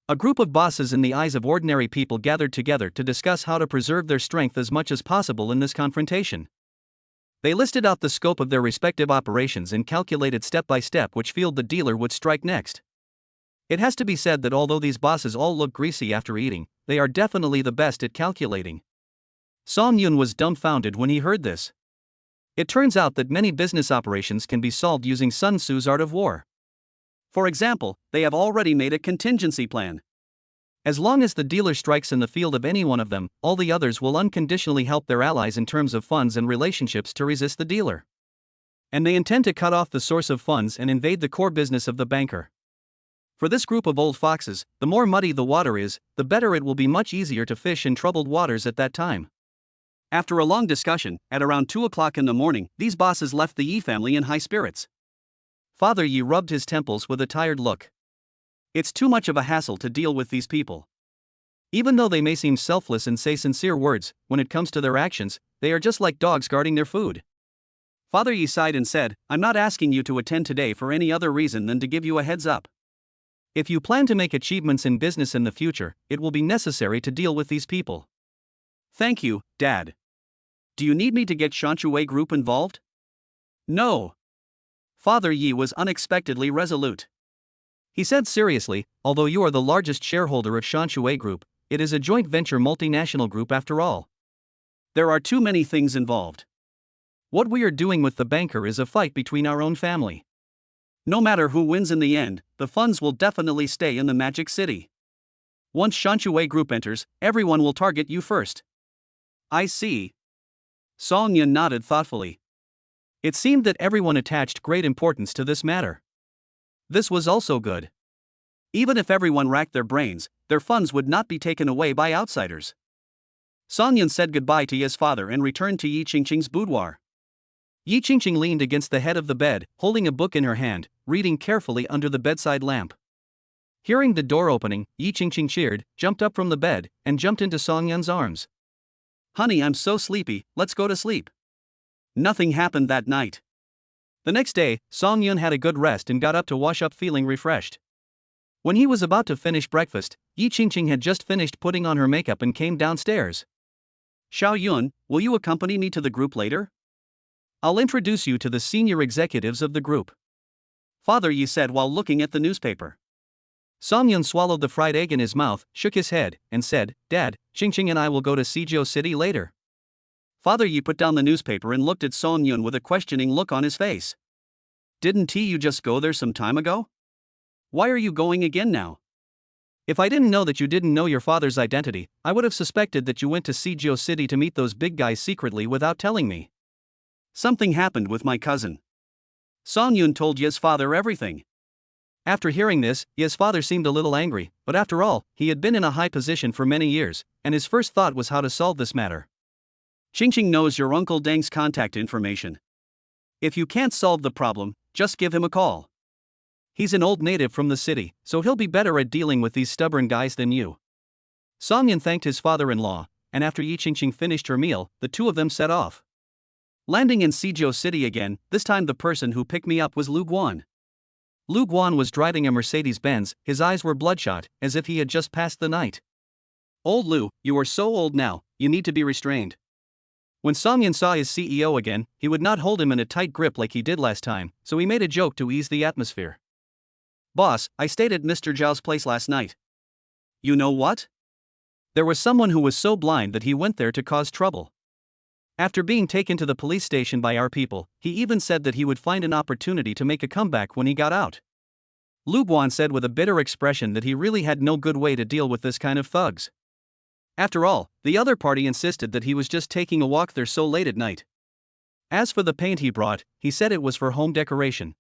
A group of bosses in the eyes of ordinary people gathered together to discuss how to preserve their strength as much as possible in this confrontation. They listed out the scope of their respective operations and calculated step by step which field the dealer would strike next. It has to be said that although these bosses all look greasy after eating, they are definitely the best at calculating. Song Yun was dumbfounded when he heard this. It turns out that many business operations can be solved using Sun Tzu's art of war. For example, they have already made a contingency plan. As long as the dealer strikes in the field of any one of them, all the others will unconditionally help their allies in terms of funds and relationships to resist the dealer. And they intend to cut off the source of funds and invade the core business of the banker. For this group of old foxes, the more muddy the water is, the better it will be much easier to fish in troubled waters at that time. After a long discussion, at around 2 o'clock in the morning, these bosses left the Yi family in high spirits. Father Yi rubbed his temples with a tired look. It's too much of a hassle to deal with these people. Even though they may seem selfless and say sincere words, when it comes to their actions, they are just like dogs guarding their food. Father Yi sighed and said, I'm not asking you to attend today for any other reason than to give you a heads up. If you plan to make achievements in business in the future, it will be necessary to deal with these people. Thank you, Dad. Do you need me to get Shanshui Group involved? No. Father Yi was unexpectedly resolute. He said seriously, although you are the largest shareholder of Shanshui Group, it is a joint venture multinational group after all. There are too many things involved. What we are doing with the banker is a fight between our own family. No matter who wins in the end, the funds will definitely stay in the Magic City. Once Shanshui Group enters, everyone will target you first. I see. Song Yun nodded thoughtfully. It seemed that everyone attached great importance to this matter. This was also good. Even if everyone racked their brains, their funds would not be taken away by outsiders. Song Yun said goodbye to Ye's father and returned to Yi Qingqing's boudoir. Yi Qingqing leaned against the head of the bed, holding a book in her hand, reading carefully under the bedside lamp. Hearing the door opening, Yi Qingqing cheered, jumped up from the bed, and jumped into Song Yun's arms. Honey, I'm so sleepy, let's go to sleep. Nothing happened that night. The next day, Song Yun had a good rest and got up to wash up feeling refreshed. When he was about to finish breakfast, Yi Qingqing had just finished putting on her makeup and came downstairs. Xiao Yun, will you accompany me to the group later? I'll introduce you to the senior executives of the group. Father Yi said while looking at the newspaper. Song Yun swallowed the fried egg in his mouth, shook his head, and said, Dad, Qingqing and I will go to Suzhou City later. Father Yi put down the newspaper and looked at Song Yun with a questioning look on his face. Didn't you just go there some time ago? Why are you going again now? If I didn't know that you didn't know your father's identity, I would have suspected that you went to Suzhou City to meet those big guys secretly without telling me. Something happened with my cousin. Song Yun told Ye's father everything. After hearing this, Ye's father seemed a little angry, but after all, he had been in a high position for many years, and his first thought was how to solve this matter. Qingqing knows your Uncle Deng's contact information. If you can't solve the problem, just give him a call. He's an old native from the city, so he'll be better at dealing with these stubborn guys than you. Song Yun thanked his father-in-law, and after Yi Qingqing finished her meal, the two of them set off. Landing in Suzhou City again, this time the person who picked me up was Lu Guan. Lu Guan was driving a Mercedes-Benz, his eyes were bloodshot, as if he had just passed the night. Old Lu, you are so old now, you need to be restrained. When Song Yun saw his CEO again, he would not hold him in a tight grip like he did last time, so he made a joke to ease the atmosphere. Boss, I stayed at Mr. Zhao's place last night. You know what? There was someone who was so blind that he went there to cause trouble. After being taken to the police station by our people, he even said that he would find an opportunity to make a comeback when he got out. Lu Guan said with a bitter expression that he really had no good way to deal with this kind of thugs. After all, the other party insisted that he was just taking a walk there so late at night. As for the paint he brought, he said it was for home decoration.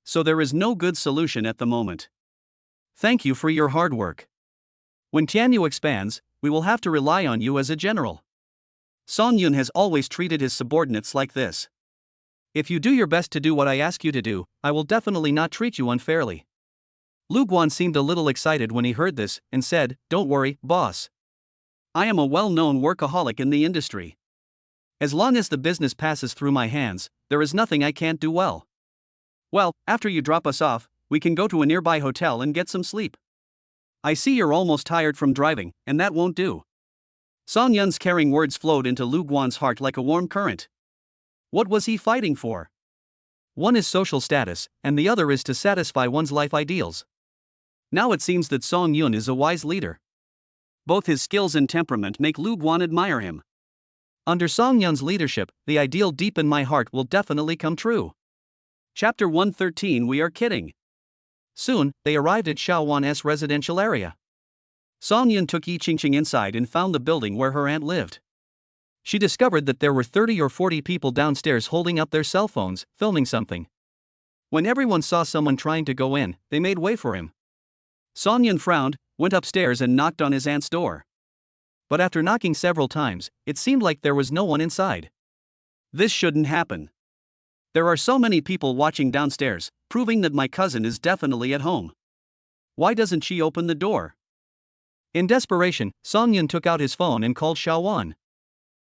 So there is no good solution at the moment. Thank you for your hard work. When Tianyu expands, we will have to rely on you as a general. Song Yun has always treated his subordinates like this. If you do your best to do what I ask you to do, I will definitely not treat you unfairly. Lu Guan seemed a little excited when he heard this, and said, Don't worry, boss. I am a well-known workaholic in the industry. As long as the business passes through my hands, there is nothing I can't do well. Well, after you drop us off, we can go to a nearby hotel and get some sleep. I see you're almost tired from driving, and that won't do. Song Yun's caring words flowed into Lu Guan's heart like a warm current. What was he fighting for? One is social status, and the other is to satisfy one's life ideals. Now it seems that Song Yun is a wise leader. Both his skills and temperament make Lu Guan admire him. Under Song Yun's leadership, the ideal deep in my heart will definitely come true. Chapter 113 We are kidding. Soon, they arrived at Xiaowan's residential area. Song Yun took Yi Qingqing inside and found the building where her aunt lived. She discovered that there were 30 or 40 people downstairs holding up their cell phones, filming something. When everyone saw someone trying to go in, they made way for him. Song Yun frowned, went upstairs and knocked on his aunt's door. But after knocking several times, it seemed like there was no one inside. This shouldn't happen. There are so many people watching downstairs, proving that my cousin is definitely at home. Why doesn't she open the door? In desperation, Song Yun took out his phone and called Xiaowan.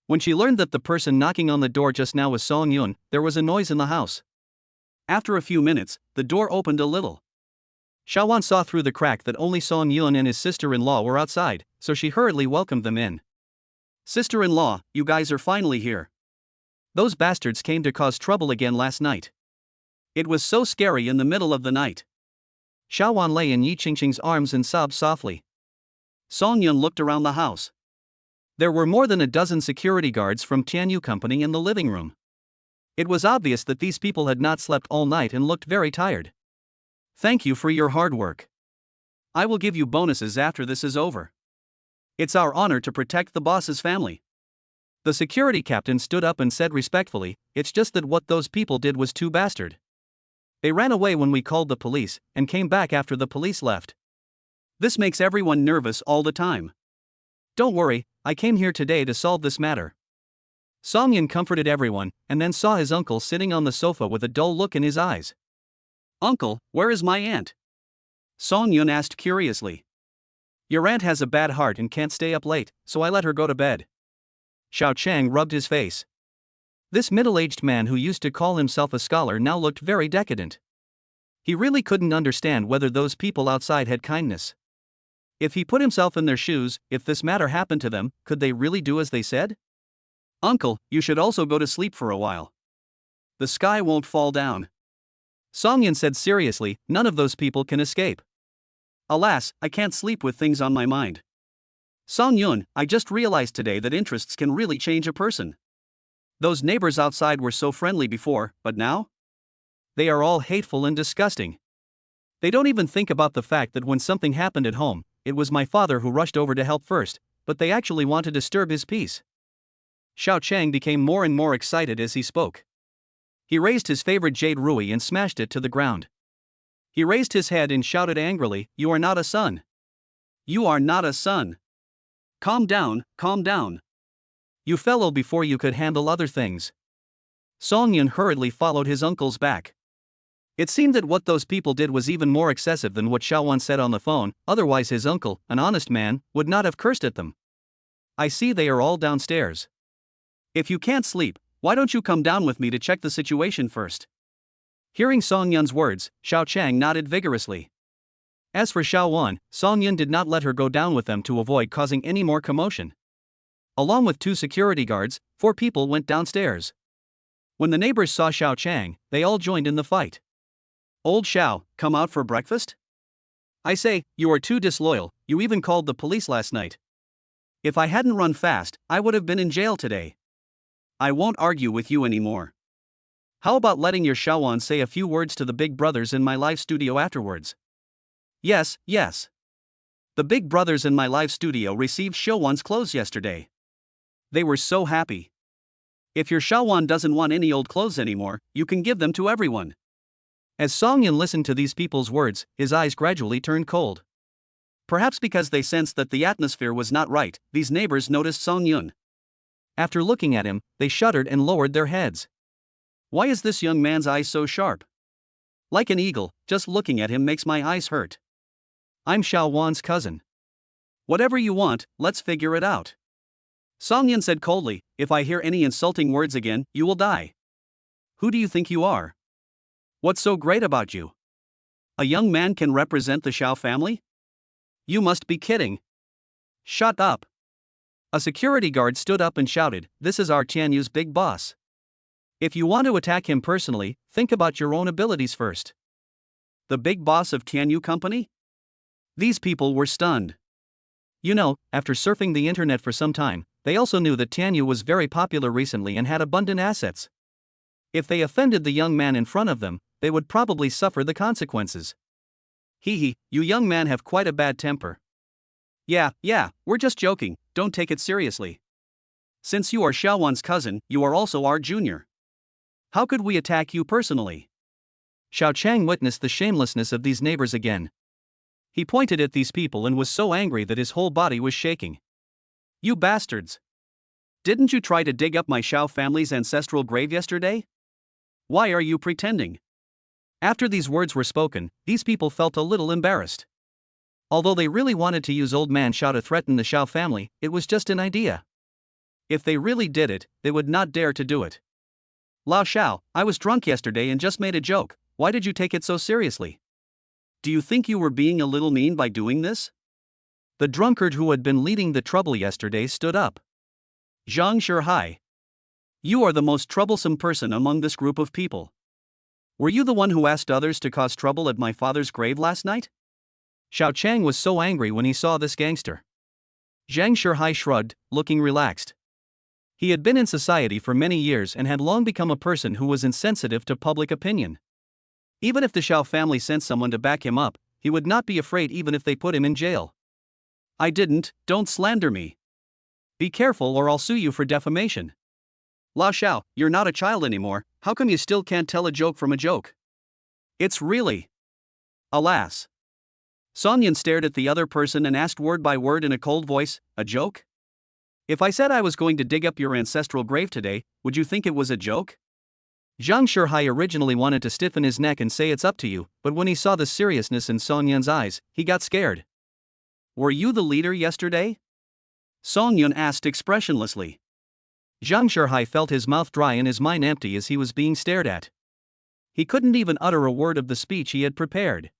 When she learned that the person knocking on the door just now was Song Yun, there was a noise in the house. After a few minutes, the door opened a little. Xiaowan saw through the crack that only Song Yun and his sister-in-law were outside, so she hurriedly welcomed them in. Sister-in-law, you guys are finally here. Those bastards came to cause trouble again last night. It was so scary in the middle of the night. Xiaowan lay in Yi Qingqing's arms and sobbed softly. Song Yun looked around the house. There were more than a dozen security guards from Tianyu Company in the living room. It was obvious that these people had not slept all night and looked very tired. Thank you for your hard work. I will give you bonuses after this is over. It's our honor to protect the boss's family. The security captain stood up and said respectfully, It's just that what those people did was too bastard. They ran away when we called the police, and came back after the police left. This makes everyone nervous all the time. Don't worry, I came here today to solve this matter. Song Yun comforted everyone, and then saw his uncle sitting on the sofa with a dull look in his eyes. Uncle, where is my aunt? Song Yun asked curiously. Your aunt has a bad heart and can't stay up late, so I let her go to bed. Xiao Chang rubbed his face. This middle-aged man who used to call himself a scholar now looked very decadent. He really couldn't understand whether those people outside had kindness. If he put himself in their shoes, if this matter happened to them, could they really do as they said? Uncle, you should also go to sleep for a while. The sky won't fall down. Song Yin said seriously, none of those people can escape. Alas, I can't sleep with things on my mind. Song Yun, I just realized today that interests can really change a person. Those neighbors outside were so friendly before, but now? They are all hateful and disgusting. They don't even think about the fact that when something happened at home, it was my father who rushed over to help first, but they actually want to disturb his peace. Xiao Chang became more and more excited as he spoke. He raised his favorite jade ruby and smashed it to the ground. He raised his head and shouted angrily, "You are not a son. You are not a son. Calm down, calm down. You fell before you could handle other things." Song Yun hurriedly followed his uncle's back. It seemed that what those people did was even more excessive than what Xiaowan said on the phone, otherwise his uncle, an honest man, would not have cursed at them. I see they are all downstairs. If you can't sleep, why don't you come down with me to check the situation first? Hearing Song Yun's words, Xiao Chang nodded vigorously. As for Xiaowan, Song Yun did not let her go down with them to avoid causing any more commotion. Along with 2 security guards, 4 people went downstairs. When the neighbors saw Xiao Chang, they all joined in the fight. Old Xiao, come out for breakfast? I say, you are too disloyal, you even called the police last night. If I hadn't run fast, I would have been in jail today. I won't argue with you anymore. How about letting your Xiaowan say a few words to the big brothers in my live studio afterwards? Yes, yes. The big brothers in my live studio received Xiaowan's clothes yesterday. They were so happy. If your Xiaowan doesn't want any old clothes anymore, you can give them to everyone. As Song Yun listened to these people's words, his eyes gradually turned cold. Perhaps because they sensed that the atmosphere was not right, these neighbors noticed Song Yun. After looking at him, they shuddered and lowered their heads. Why is this young man's eyes so sharp? Like an eagle, just looking at him makes my eyes hurt. I'm Xiao Wan's cousin. Whatever you want, let's figure it out. Song Yun said coldly, if I hear any insulting words again, you will die. Who do you think you are? What's so great about you? A young man can represent the Xiao family? You must be kidding. Shut up. A security guard stood up and shouted, this is our Tianyu's big boss. If you want to attack him personally, think about your own abilities first. The big boss of Tianyu Company? These people were stunned. You know, after surfing the internet for some time, they also knew that Tianyu was very popular recently and had abundant assets. If they offended the young man in front of them, they would probably suffer the consequences. Hee, you young man have quite a bad temper. Yeah, we're just joking, don't take it seriously. Since you are Xiaowan's cousin, you are also our junior. How could we attack you personally? Xiao Chang witnessed the shamelessness of these neighbors again. He pointed at these people and was so angry that his whole body was shaking. You bastards! Didn't you try to dig up my Xiao family's ancestral grave yesterday? Why are you pretending? After these words were spoken, these people felt a little embarrassed. Although they really wanted to use Old Man Xiao to threaten the Xiao family, it was just an idea. If they really did it, they would not dare to do it. Lao Xiao, I was drunk yesterday and just made a joke, why did you take it so seriously? Do you think you were being a little mean by doing this? The drunkard who had been leading the trouble yesterday stood up. Zhang Shihai. You are the most troublesome person among this group of people. Were you the one who asked others to cause trouble at my father's grave last night? Xiao Chang was so angry when he saw this gangster. Zhang Shihai shrugged, looking relaxed. He had been in society for many years and had long become a person who was insensitive to public opinion. Even if the Xiao family sent someone to back him up, he would not be afraid even if they put him in jail. I didn't, don't slander me. Be careful or I'll sue you for defamation. Lao Xiao, you're not a child anymore, how come you still can't tell a joke from a joke? It's really. Alas. Song Yun stared at the other person and asked word by word in a cold voice, a joke? If I said I was going to dig up your ancestral grave today, would you think it was a joke? Zhang Shihai originally wanted to stiffen his neck and say it's up to you, but when he saw the seriousness in Song Yun's eyes, he got scared. Were you the leader yesterday? Song Yun asked expressionlessly. Zhang Shihai felt his mouth dry and his mind empty as he was being stared at. He couldn't even utter a word of the speech he had prepared.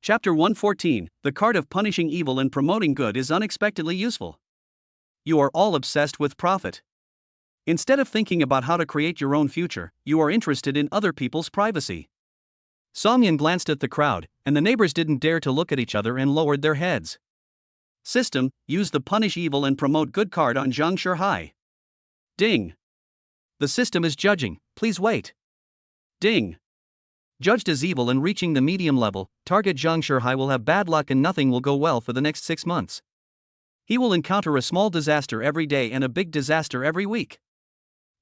Chapter 114, The Card of Punishing Evil and Promoting Good is unexpectedly useful. You are all obsessed with profit. Instead of thinking about how to create your own future, you are interested in other people's privacy. Song Yin glanced at the crowd, and the neighbors didn't dare to look at each other and lowered their heads. System, use the Punish Evil and Promote Good card on Zhang Shihai. Ding. The system is judging, please wait. Ding. Judged as evil and reaching the medium level, target Zhang Shihai will have bad luck and nothing will go well for the next 6 months. He will encounter a small disaster every day and a big disaster every week.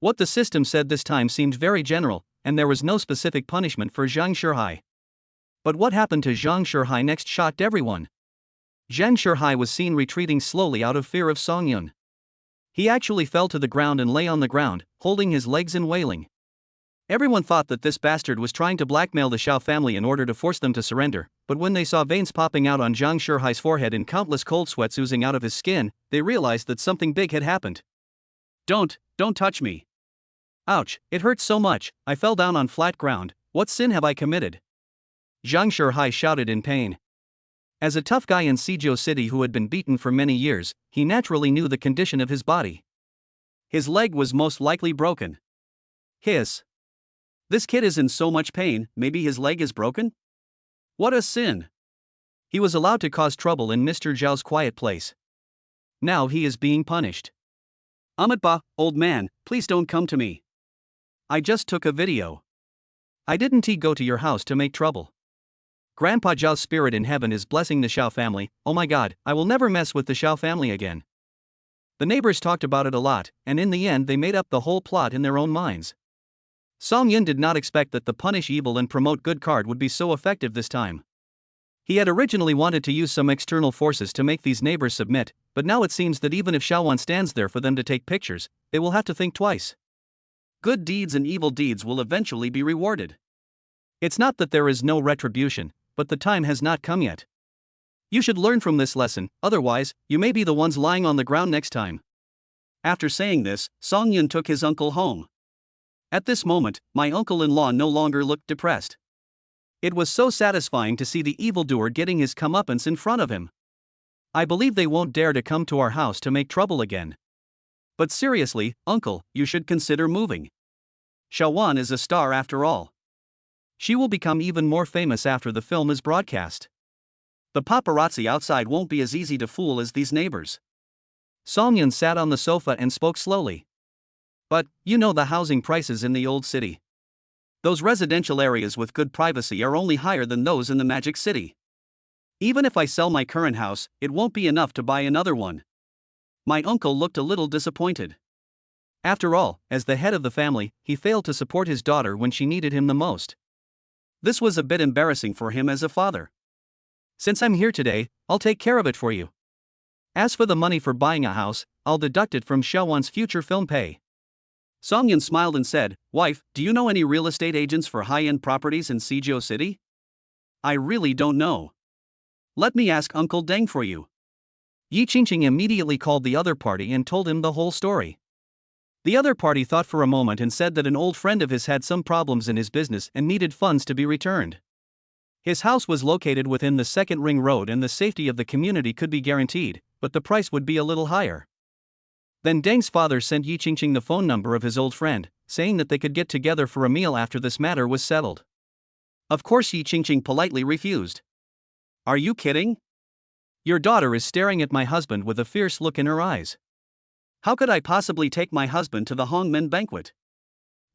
What the system said this time seemed very general, and there was no specific punishment for Zhang Shihai. But what happened to Zhang Shihai next shocked everyone. Zhang Shihai was seen retreating slowly out of fear of Song Yun. He actually fell to the ground and lay on the ground, holding his legs and wailing. Everyone thought that this bastard was trying to blackmail the Xiao family in order to force them to surrender, but when they saw veins popping out on Zhang Shihai's forehead and countless cold sweats oozing out of his skin, they realized that something big had happened. Don't touch me. Ouch, it hurts so much, I fell down on flat ground, what sin have I committed? Zhang Shihai shouted in pain. As a tough guy in Suzhou City who had been beaten for many years, he naturally knew the condition of his body. His leg was most likely broken. Hiss. This kid is in so much pain, maybe his leg is broken? What a sin! He was allowed to cause trouble in Mr. Zhao's quiet place. Now he is being punished. Amitba, old man, please don't come to me. I just took a video. I didn't go to your house to make trouble. Grandpa Zhao's spirit in heaven is blessing the Xiao family, oh my god, I will never mess with the Xiao family again. The neighbors talked about it a lot, and in the end they made up the whole plot in their own minds. Song Yin did not expect that the Punish Evil and Promote Good card would be so effective this time. He had originally wanted to use some external forces to make these neighbors submit, but now it seems that even if Xiaowan stands there for them to take pictures, they will have to think twice. Good deeds and evil deeds will eventually be rewarded. It's not that there is no retribution, but the time has not come yet. You should learn from this lesson, otherwise, you may be the ones lying on the ground next time. After saying this, Song Yin took his uncle home. At this moment, my uncle-in-law no longer looked depressed. It was so satisfying to see the evildoer getting his comeuppance in front of him. I believe they won't dare to come to our house to make trouble again. But seriously, uncle, you should consider moving. Xiaowan is a star after all. She will become even more famous after the film is broadcast. The paparazzi outside won't be as easy to fool as these neighbors. Song Yun sat on the sofa and spoke slowly. But, you know the housing prices in the old city. Those residential areas with good privacy are only higher than those in the Magic City. Even if I sell my current house, it won't be enough to buy another one. My uncle looked a little disappointed. After all, as the head of the family, he failed to support his daughter when she needed him the most. This was a bit embarrassing for him as a father. Since I'm here today, I'll take care of it for you. As for the money for buying a house, I'll deduct it from Xiaowan's future film pay. Song Yin smiled and said, Wife, do you know any real estate agents for high-end properties in Suzhou City? I really don't know. Let me ask Uncle Deng for you. Yi Qingqing immediately called the other party and told him the whole story. The other party thought for a moment and said that an old friend of his had some problems in his business and needed funds to be returned. His house was located within the second ring road and the safety of the community could be guaranteed, but the price would be a little higher. Then Deng's father sent Yi Qingqing the phone number of his old friend, saying that they could get together for a meal after this matter was settled. Of course Yi Qingqing politely refused. Are you kidding? Your daughter is staring at my husband with a fierce look in her eyes. How could I possibly take my husband to the Hongmen banquet?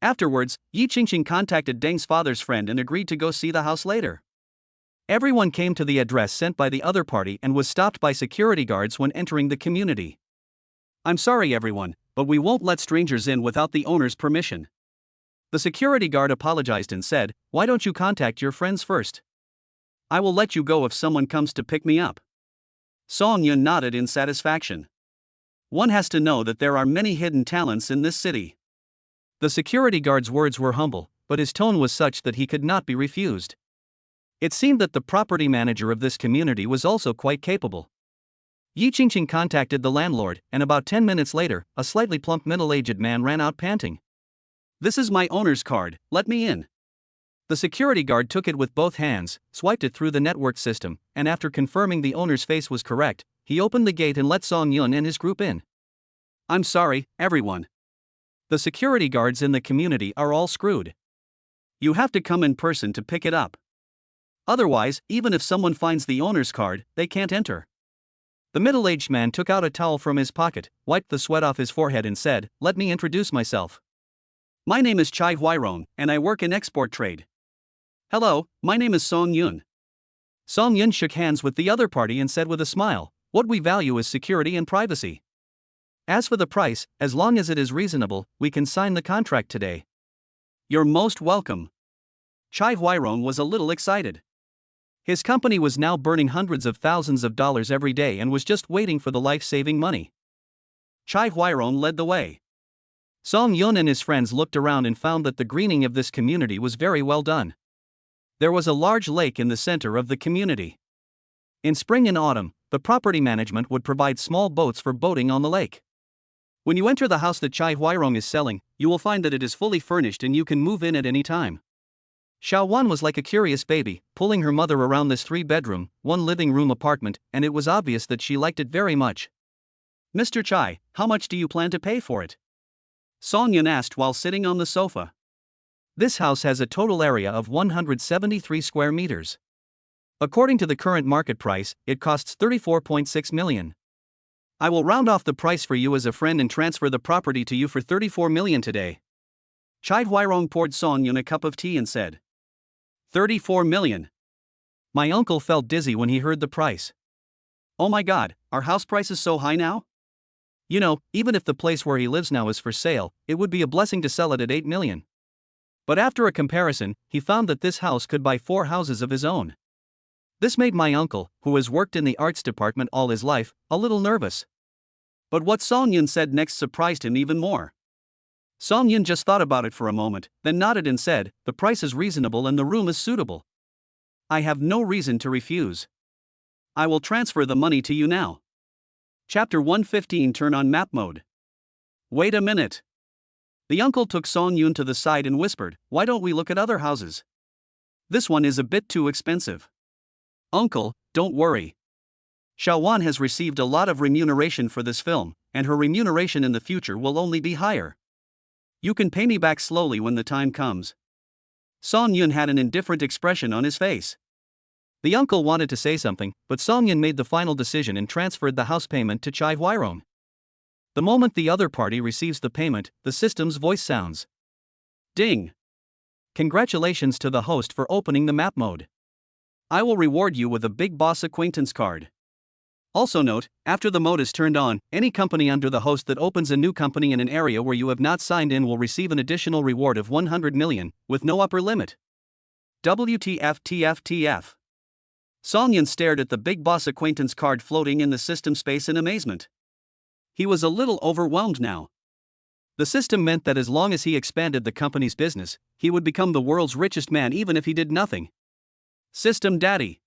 Afterwards, Yi Qingqing contacted Deng's father's friend and agreed to go see the house later. Everyone came to the address sent by the other party and was stopped by security guards when entering the community. I'm sorry everyone, but we won't let strangers in without the owner's permission. The security guard apologized and said, Why don't you contact your friends first? I will let you go if someone comes to pick me up. Song Yun nodded in satisfaction. One has to know that there are many hidden talents in this city. The security guard's words were humble, but his tone was such that he could not be refused. It seemed that the property manager of this community was also quite capable. Yi Qingqing contacted the landlord, and about 10 minutes later, a slightly plump middle-aged man ran out panting. "This is my owner's card, let me in." The security guard took it with both hands, swiped it through the network system, and after confirming the owner's face was correct, he opened the gate and let Song Yun and his group in. "I'm sorry, everyone. The security guards in the community are all screwed. You have to come in person to pick it up. Otherwise, even if someone finds the owner's card, they can't enter." The middle-aged man took out a towel from his pocket, wiped the sweat off his forehead and said, "Let me introduce myself. My name is Chai Huairong, and I work in export trade. Hello, my name is Song Yun." Song Yun shook hands with the other party and said with a smile, "What we value is security and privacy. As for the price, as long as it is reasonable, we can sign the contract today." "You're most welcome." Chai Huairong was a little excited. His company was now burning hundreds of thousands of dollars every day and was just waiting for the life-saving money. Chai Huairong led the way. Song Yun and his friends looked around and found that the greening of this community was very well done. There was a large lake in the center of the community. In spring and autumn, the property management would provide small boats for boating on the lake. When you enter the house that Chai Huairong is selling, you will find that it is fully furnished and you can move in at any time. Xiao Wan was like a curious baby, pulling her mother around this 3-bedroom, 1-living-room apartment, and it was obvious that she liked it very much. "Mr. Chai, how much do you plan to pay for it?" Song Yun asked while sitting on the sofa. "This house has a total area of 173 square meters. According to the current market price, it costs 34.6 million. I will round off the price for you as a friend and transfer the property to you for 34 million today." Chai Huairong poured Song Yun a cup of tea and said, 34 million. My uncle felt dizzy when he heard the price. "Oh my god, are house prices so high now? You know, even if the place where he lives now is for sale, it would be a blessing to sell it at 8 million. But after a comparison, he found that this house could buy 4 houses of his own. This made my uncle, who has worked in the arts department all his life, a little nervous. But what Song Yun said next surprised him even more. Song Yun just thought about it for a moment, then nodded and said, "The price is reasonable and the room is suitable. I have no reason to refuse. I will transfer the money to you now." Chapter 115. Turn on map mode. "Wait a minute." The uncle took Song Yun to the side and whispered, "Why don't we look at other houses? This one is a bit too expensive." "Uncle, don't worry. Xiao Wan has received a lot of remuneration for this film, and her remuneration in the future will only be higher. You can pay me back slowly when the time comes." Song Yun had an indifferent expression on his face. The uncle wanted to say something, but Song Yun made the final decision and transferred the house payment to Chai Huairong. The moment the other party receives the payment, the system's voice sounds. Ding! Congratulations to the host for opening the map mode. I will reward you with a Big Boss acquaintance card. Also note, after the mode is turned on, any company under the host that opens a new company in an area where you have not signed in will receive an additional reward of 100 million, with no upper limit. WTF TF. Song Yun stared at the Big Boss acquaintance card floating in the system space in amazement. He was a little overwhelmed now. The system meant that as long as he expanded the company's business, he would become the world's richest man even if he did nothing. System Daddy.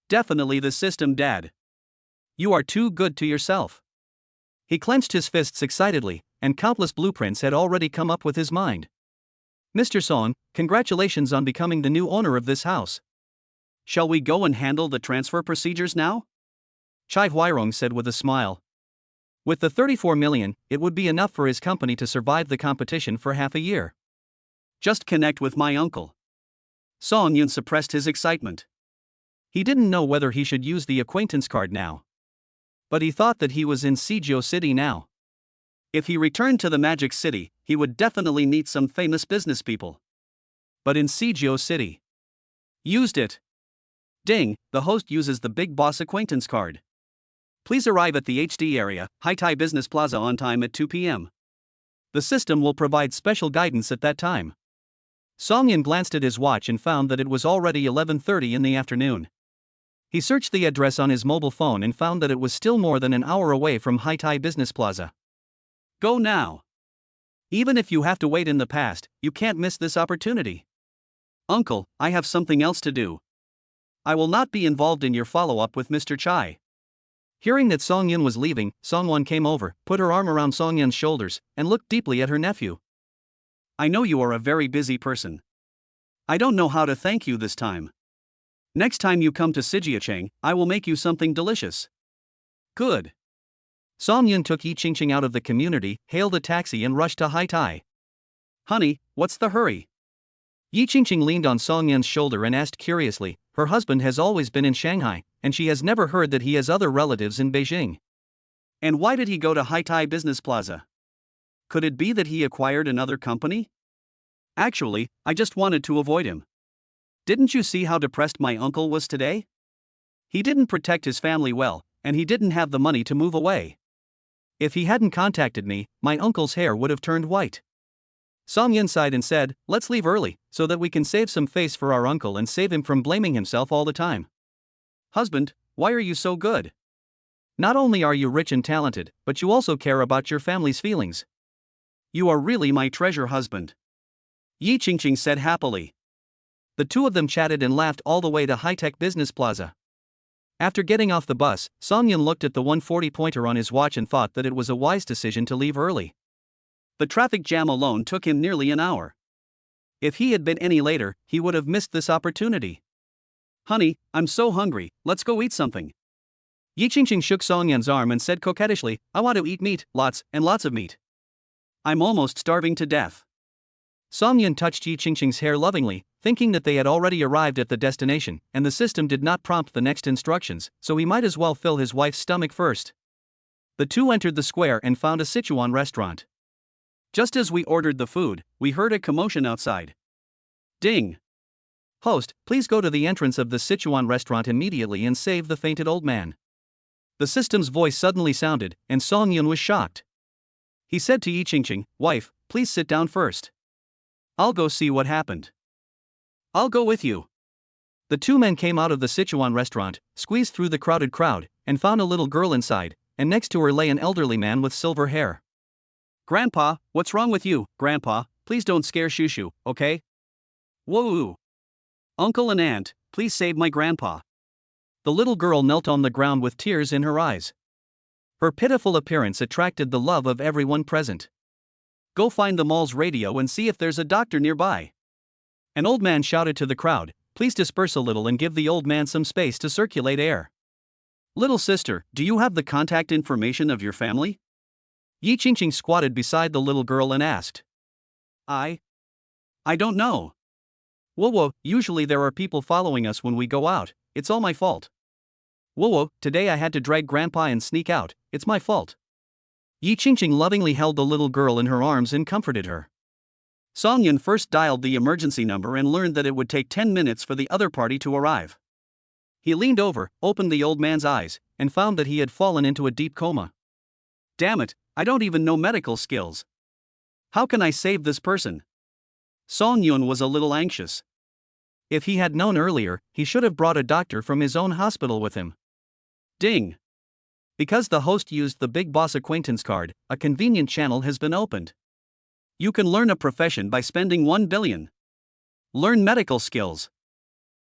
Definitely the System Dad. You are too good to yourself. He clenched his fists excitedly, and countless blueprints had already come up with his mind. Mr. Song, congratulations on becoming the new owner of this house. Shall we go and handle the transfer procedures now? Chai Huairong said with a smile. With the 34 million, it would be enough for his company to survive the competition for half a year. Just connect with my uncle. Song Yun suppressed his excitement. He didn't know whether he should use the acquaintance card now. But he thought that he was in Sijio City now. If he returned to the Magic City, he would definitely meet some famous business people. But in Sijio City. Used it. Ding, the host uses the Big Boss acquaintance card. Please arrive at the HD area, Haitai Business Plaza on time at 2 p.m. The system will provide special guidance at that time. Song Yun glanced at his watch and found that it was already 11:30 in the afternoon. He searched the address on his mobile phone and found that it was still more than an hour away from Haitai Business Plaza. Go now. Even if you have to wait in the past, you can't miss this opportunity. Uncle, I have something else to do. I will not be involved in your follow-up with Mr. Chai. Hearing that Song Yun was leaving, Song Won came over, put her arm around Song Yun's shoulders, and looked deeply at her nephew. I know you are a very busy person. I don't know how to thank you this time. Next time you come to Sijiacheng, I will make you something delicious. Good. Song Yun took Yi Qingqing out of the community, hailed a taxi and rushed to Hai Tai. Honey, what's the hurry? Yi Qingqing leaned on Song Yun's shoulder and asked curiously. Her husband has always been in Shanghai, and she has never heard that he has other relatives in Beijing. And why did he go to Hai Tai Business Plaza? Could it be that he acquired another company? Actually, I just wanted to avoid him. Didn't you see how depressed my uncle was today? He didn't protect his family well, and he didn't have the money to move away. If he hadn't contacted me, my uncle's hair would have turned white. Song Yun sighed and said, let's leave early, so that we can save some face for our uncle and save him from blaming himself all the time. Husband, why are you so good? Not only are you rich and talented, but you also care about your family's feelings. You are really my treasure husband. Yi Qingqing said happily. The two of them chatted and laughed all the way to High Tech Business Plaza. After getting off the bus, Song Yun looked at the 140-pointer on his watch and thought that it was a wise decision to leave early. The traffic jam alone took him nearly an hour. If he had been any later, he would have missed this opportunity. Honey, I'm so hungry, let's go eat something. Yi Qingqing shook Song Yun's arm and said coquettishly, I want to eat meat, lots and lots of meat. I'm almost starving to death. Song Yun touched Yi Qingqing's hair lovingly, thinking that they had already arrived at the destination, and the system did not prompt the next instructions, so he might as well fill his wife's stomach first. The two entered the square and found a Sichuan restaurant. Just as we ordered the food, we heard a commotion outside. Ding! Host, please go to the entrance of the Sichuan restaurant immediately and save the fainted old man. The system's voice suddenly sounded, and Song Yun was shocked. He said to Yi Qingqing, wife, please sit down first. I'll go see what happened. I'll go with you. The two men came out of the Sichuan restaurant, squeezed through the crowded crowd, and found a little girl inside, and next to her lay an elderly man with silver hair. Grandpa, what's wrong with you, Grandpa? Please don't scare Shushu, okay? Whoa! Uncle and aunt, please save my grandpa. The little girl knelt on the ground with tears in her eyes. Her pitiful appearance attracted the love of everyone present. Go find the mall's radio and see if there's a doctor nearby. An old man shouted to the crowd, please disperse a little and give the old man some space to circulate air. Little sister, do you have the contact information of your family? Yi Qingqing squatted beside the little girl and asked. I don't know. Whoa, usually there are people following us when we go out, it's all my fault. Whoa, today I had to drag Grandpa and sneak out, it's my fault. Yi Qingqing lovingly held the little girl in her arms and comforted her. Song Yun first dialed the emergency number and learned that it would take 10 minutes for the other party to arrive. He leaned over, opened the old man's eyes, and found that he had fallen into a deep coma. Damn it, I don't even know medical skills. How can I save this person? Song Yun was a little anxious. If he had known earlier, he should have brought a doctor from his own hospital with him. Ding! Because the host used the Big Boss acquaintance card, a convenient channel has been opened. You can learn a profession by spending 1 billion. Learn medical skills.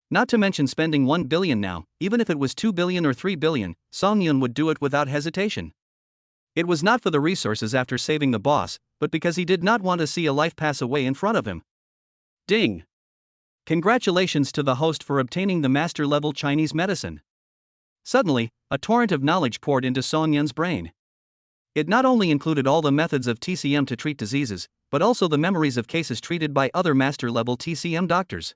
Not to mention spending 1 billion now, even if it was 2 billion or 3 billion, Song Yun would do it without hesitation. It was not for the resources after saving the boss, but because he did not want to see a life pass away in front of him. Ding! Congratulations to the host for obtaining the master-level Chinese medicine. Suddenly, a torrent of knowledge poured into Song Yun's brain. It not only included all the methods of TCM to treat diseases, but also the memories of cases treated by other master-level TCM doctors.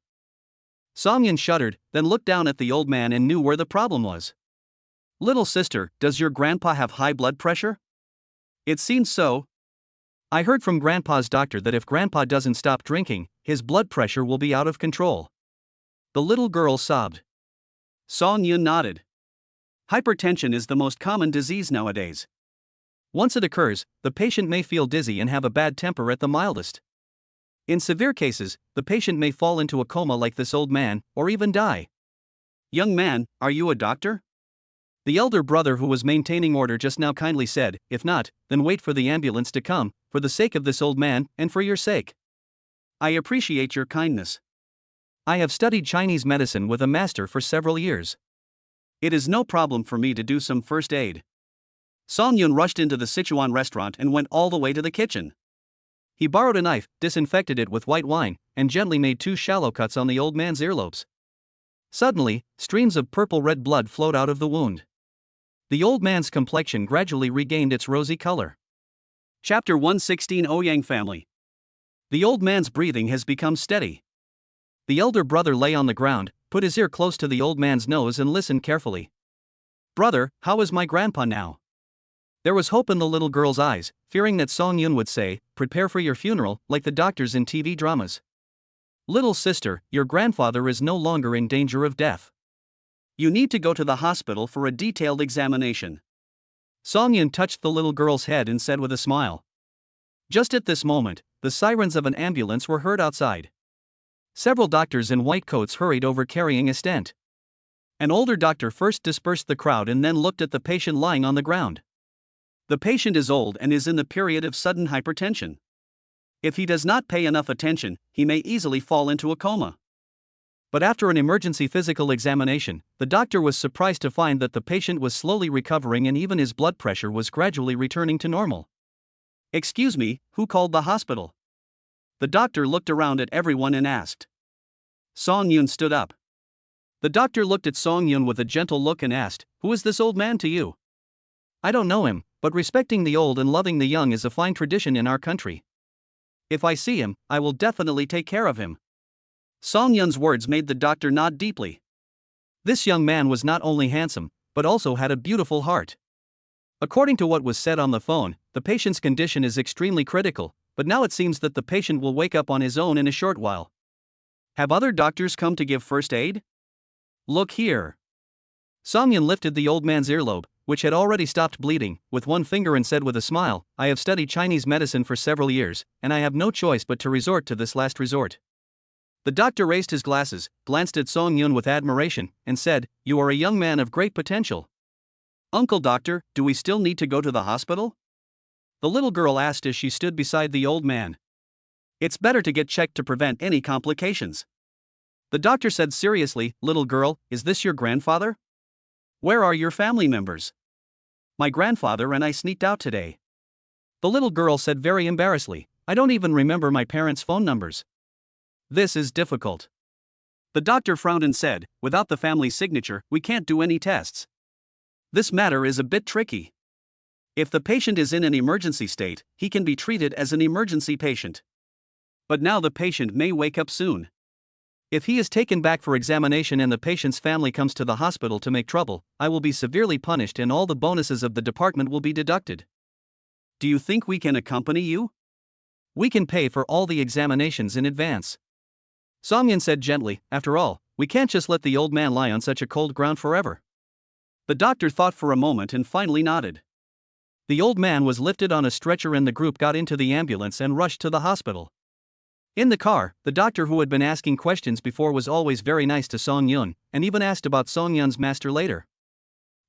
Song Yun shuddered, then looked down at the old man and knew where the problem was. Little sister, does your grandpa have high blood pressure? It seems so. I heard from Grandpa's doctor that if Grandpa doesn't stop drinking, his blood pressure will be out of control. The little girl sobbed. Song Yun nodded. Hypertension is the most common disease nowadays. Once it occurs, the patient may feel dizzy and have a bad temper at the mildest. In severe cases, the patient may fall into a coma like this old man, or even die. Young man, are you a doctor? The elder brother who was maintaining order just now kindly said, if not, then wait for the ambulance to come, for the sake of this old man, and for your sake. I appreciate your kindness. I have studied Chinese medicine with a master for several years. It is no problem for me to do some first aid. Song Yun rushed into the Sichuan restaurant and went all the way to the kitchen. He borrowed a knife, disinfected it with white wine, and gently made 2 shallow cuts on the old man's earlobes. Suddenly, streams of purple-red blood flowed out of the wound. The old man's complexion gradually regained its rosy color. Chapter 116 Ouyang Family. The old man's breathing has become steady. The elder brother lay on the ground, put his ear close to the old man's nose and listened carefully. "Brother, how is my grandpa now?" There was hope in the little girl's eyes, fearing that Song Yun would say, "Prepare for your funeral," like the doctors in TV dramas. "Little sister, your grandfather is no longer in danger of death. You need to go to the hospital for a detailed examination." Song Yun touched the little girl's head and said with a smile. Just at this moment, the sirens of an ambulance were heard outside. Several doctors in white coats hurried over carrying a stent. An older doctor first dispersed the crowd and then looked at the patient lying on the ground. The patient is old and is in the period of sudden hypertension. If he does not pay enough attention, he may easily fall into a coma. But after an emergency physical examination, the doctor was surprised to find that the patient was slowly recovering and even his blood pressure was gradually returning to normal. "Excuse me, who called the hospital?" The doctor looked around at everyone and asked. Song Yun stood up. The doctor looked at Song Yun with a gentle look and asked, "Who is this old man to you?" "I don't know him, but respecting the old and loving the young is a fine tradition in our country. If I see him, I will definitely take care of him." Song Yun's words made the doctor nod deeply. This young man was not only handsome, but also had a beautiful heart. According to what was said on the phone, the patient's condition is extremely critical, but now it seems that the patient will wake up on his own in a short while. Have other doctors come to give first aid? Look here. Song Yun lifted the old man's earlobe, which had already stopped bleeding, with one finger and said with a smile, "I have studied Chinese medicine for several years, and I have no choice but to resort to this last resort." The doctor raised his glasses, glanced at Song Yun with admiration, and said, "You are a young man of great potential." "Uncle Doctor, do we still need to go to the hospital?" the little girl asked as she stood beside the old man. "It's better to get checked to prevent any complications." The doctor said seriously, "Little girl, is this your grandfather? Where are your family members?" "My grandfather and I sneaked out today." The little girl said very embarrassedly, "I don't even remember my parents' phone numbers." This is difficult. The doctor frowned and said, "Without the family signature, we can't do any tests. This matter is a bit tricky. If the patient is in an emergency state, he can be treated as an emergency patient. But now the patient may wake up soon. If he is taken back for examination and the patient's family comes to the hospital to make trouble, I will be severely punished and all the bonuses of the department will be deducted. Do you think we can accompany you? We can pay for all the examinations in advance." Song Yun said gently, "After all, we can't just let the old man lie on such a cold ground forever." The doctor thought for a moment and finally nodded. The old man was lifted on a stretcher and the group got into the ambulance and rushed to the hospital. In the car, the doctor who had been asking questions before was always very nice to Song Yun, and even asked about Song Yun's master later.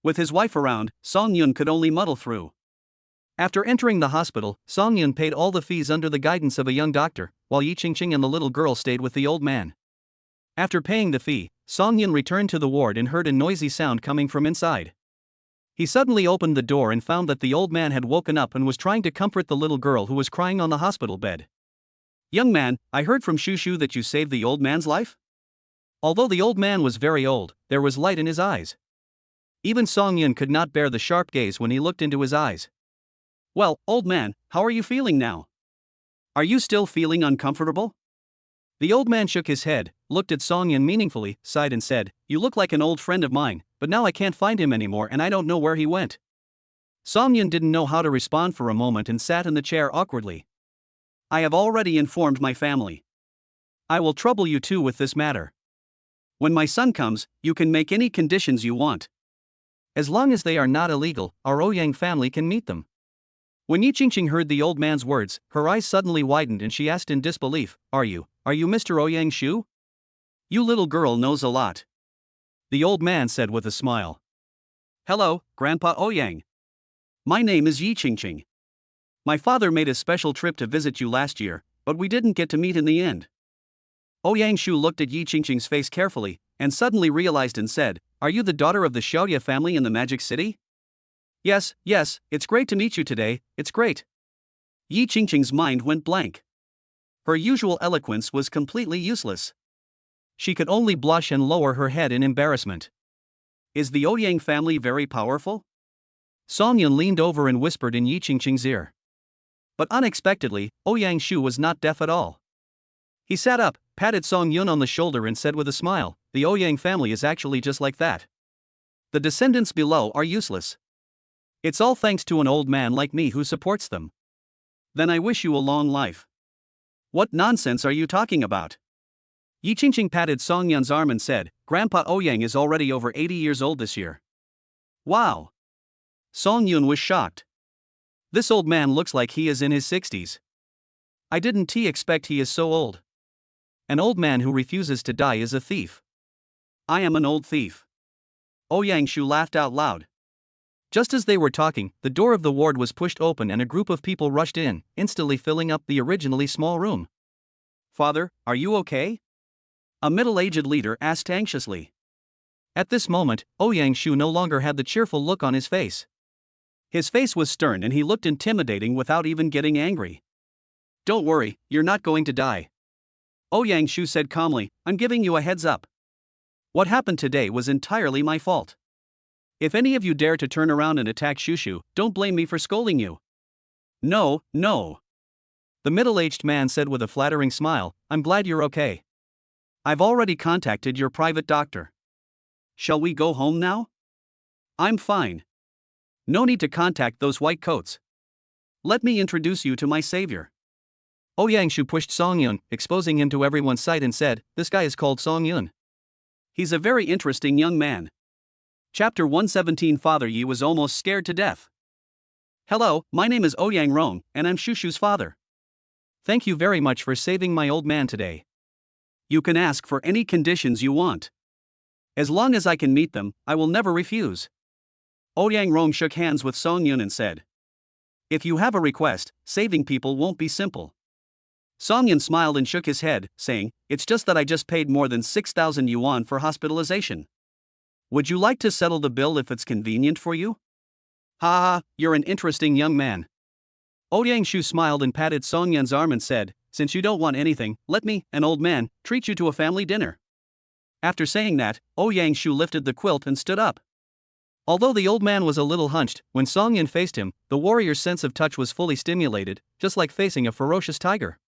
With his wife around, Song Yun could only muddle through. After entering the hospital, Song Yun paid all the fees under the guidance of a young doctor, while Yi Qingqing and the little girl stayed with the old man. After paying the fee, Song Yun returned to the ward and heard a noisy sound coming from inside. He suddenly opened the door and found that the old man had woken up and was trying to comfort the little girl who was crying on the hospital bed. "Young man, I heard from Shushu that you saved the old man's life?" Although the old man was very old, there was light in his eyes. Even Song Yun could not bear the sharp gaze when he looked into his eyes. "Well, old man, how are you feeling now? Are you still feeling uncomfortable?" The old man shook his head, looked at Song Yun meaningfully, sighed and said, "You look like an old friend of mine, but now I can't find him anymore and I don't know where he went." Song Yun didn't know how to respond for a moment and sat in the chair awkwardly. "I have already informed my family. I will trouble you too with this matter. When my son comes, you can make any conditions you want. As long as they are not illegal, our Ouyang family can meet them." When Yi Qingqing heard the old man's words, her eyes suddenly widened and she asked in disbelief, Are you Mr. Ouyang Shu? You little girl knows a lot." The old man said with a smile. "Hello, Grandpa Ouyang. My name is Yi Qingqing. My father made a special trip to visit you last year, but we didn't get to meet in the end." Ouyang Shu looked at Yi Qingqing's face carefully, and suddenly realized and said, Are you the daughter of the Xiaoya family in the Magic City? Yes, yes, it's great to meet you today, it's great. Yi Qingqing's mind went blank. Her usual eloquence was completely useless. She could only blush and lower her head in embarrassment. Is the Ouyang family very powerful? Song Yun leaned over and whispered in Yi Qingqing's ear. But unexpectedly, Ouyang Shu was not deaf at all. He sat up, patted Song Yun on the shoulder and said with a smile, the Ouyang family is actually just like that. The descendants below are useless. It's all thanks to an old man like me who supports them. Then I wish you a long life. What nonsense are you talking about? Yi Qingqing patted Song Yun's arm and said, Grandpa Ouyang is already over 80 years old this year. Wow! Song Yun was shocked. This old man looks like he is in his 60s. I didn't expect he is so old. An old man who refuses to die is a thief. I am an old thief. Ouyang Shu laughed out loud. Just as they were talking, the door of the ward was pushed open and a group of people rushed in, instantly filling up the originally small room. Father, are you okay? A middle-aged leader asked anxiously. At this moment, Ouyang Shu no longer had the cheerful look on his face. His face was stern and he looked intimidating without even getting angry. Don't worry, you're not going to die. Ouyang Shu said calmly, I'm giving you a heads up. What happened today was entirely my fault. If any of you dare to turn around and attack Shushu, don't blame me for scolding you. No, no. The middle-aged man said with a flattering smile, I'm glad you're okay. I've already contacted your private doctor. Shall we go home now? I'm fine. No need to contact those white coats. Let me introduce you to my savior. Ouyang Shu pushed Song Yun, exposing him to everyone's sight and said, this guy is called Song Yun. He's a very interesting young man. Chapter 117 Father Yi was almost scared to death. Hello, my name is Ouyang Rong, and I'm Shushu's father. Thank you very much for saving my old man today. You can ask for any conditions you want. As long as I can meet them, I will never refuse. Ouyang Rong shook hands with Song Yun and said, if you have a request, saving people won't be simple. Song Yun smiled and shook his head, saying, it's just that I just paid more than 6,000 yuan for hospitalization. Would you like to settle the bill if it's convenient for you? Ha ha, you're an interesting young man. Ouyang Shu smiled and patted Song Yun's arm and said, since you don't want anything, let me, an old man, treat you to a family dinner. After saying that, Ouyang Shu lifted the quilt and stood up. Although the old man was a little hunched, when Song Yun faced him, the warrior's sense of touch was fully stimulated, just like facing a ferocious tiger.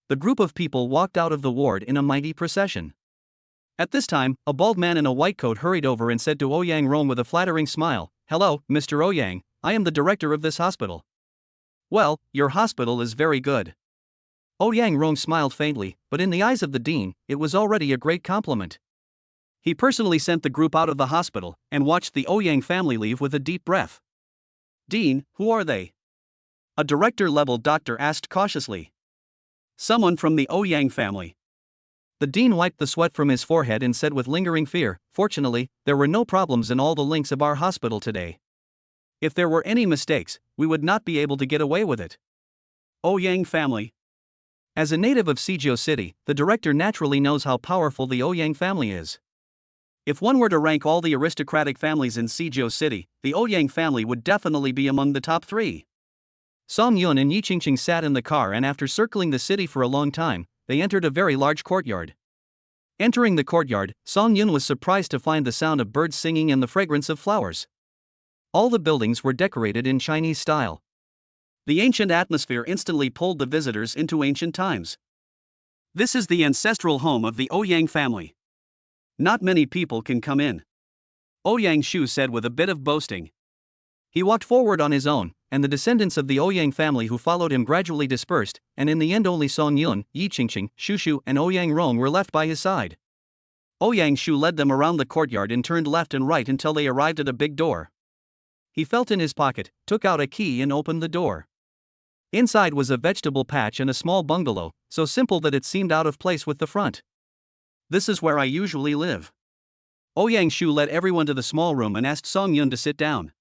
The group of people walked out of the ward in a mighty procession. At this time, a bald man in a white coat hurried over and said to Ouyang Rong with a flattering smile, hello, Mr. Ouyang, I am the director of this hospital. Well, your hospital is very good. Ouyang Rong smiled faintly, but in the eyes of the dean, it was already a great compliment. He personally sent the group out of the hospital and watched the Ouyang family leave with a deep breath. Dean, who are they? A director-level doctor asked cautiously. Someone from the Ouyang family. The dean wiped the sweat from his forehead and said with lingering fear, fortunately, there were no problems in all the links of our hospital today. If there were any mistakes, we would not be able to get away with it. Ouyang family. As a native of Sijio City, the director naturally knows how powerful the Ouyang family is. If one were to rank all the aristocratic families in Sijio City, the Ouyang family would definitely be among the top 3. Song Yun and Yi Qingqing sat in the car and after circling the city for a long time, they entered a very large courtyard. Entering the courtyard, Song Yun was surprised to find the sound of birds singing and the fragrance of flowers. All the buildings were decorated in Chinese style. The ancient atmosphere instantly pulled the visitors into ancient times. This is the ancestral home of the Ouyang family. Not many people can come in. Ouyang Shu said with a bit of boasting. He walked forward on his own, and the descendants of the Ouyang family who followed him gradually dispersed, and in the end only Song Yun, Yi Qingqing, Shushu and Ouyang Rong were left by his side. Ouyang Shu led them around the courtyard and turned left and right until they arrived at a big door. He felt in his pocket, took out a key and opened the door. Inside was a vegetable patch and a small bungalow, so simple that it seemed out of place with the front. This is where I usually live. Ouyang Shu led everyone to the small room and asked Song Yun to sit down.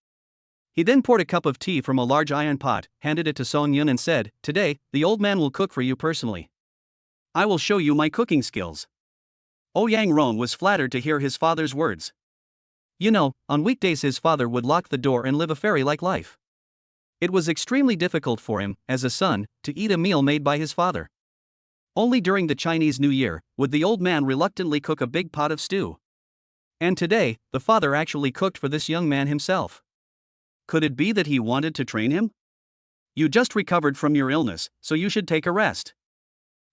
He then poured a cup of tea from a large iron pot, handed it to Song Yun and said, today, the old man will cook for you personally. I will show you my cooking skills. Ouyang Rong was flattered to hear his father's words. On weekdays his father would lock the door and live a fairy-like life. It was extremely difficult for him, as a son, to eat a meal made by his father. Only during the Chinese New Year would the old man reluctantly cook a big pot of stew. And today, the father actually cooked for this young man himself. Could it be that he wanted to train him? You just recovered from your illness, so you should take a rest.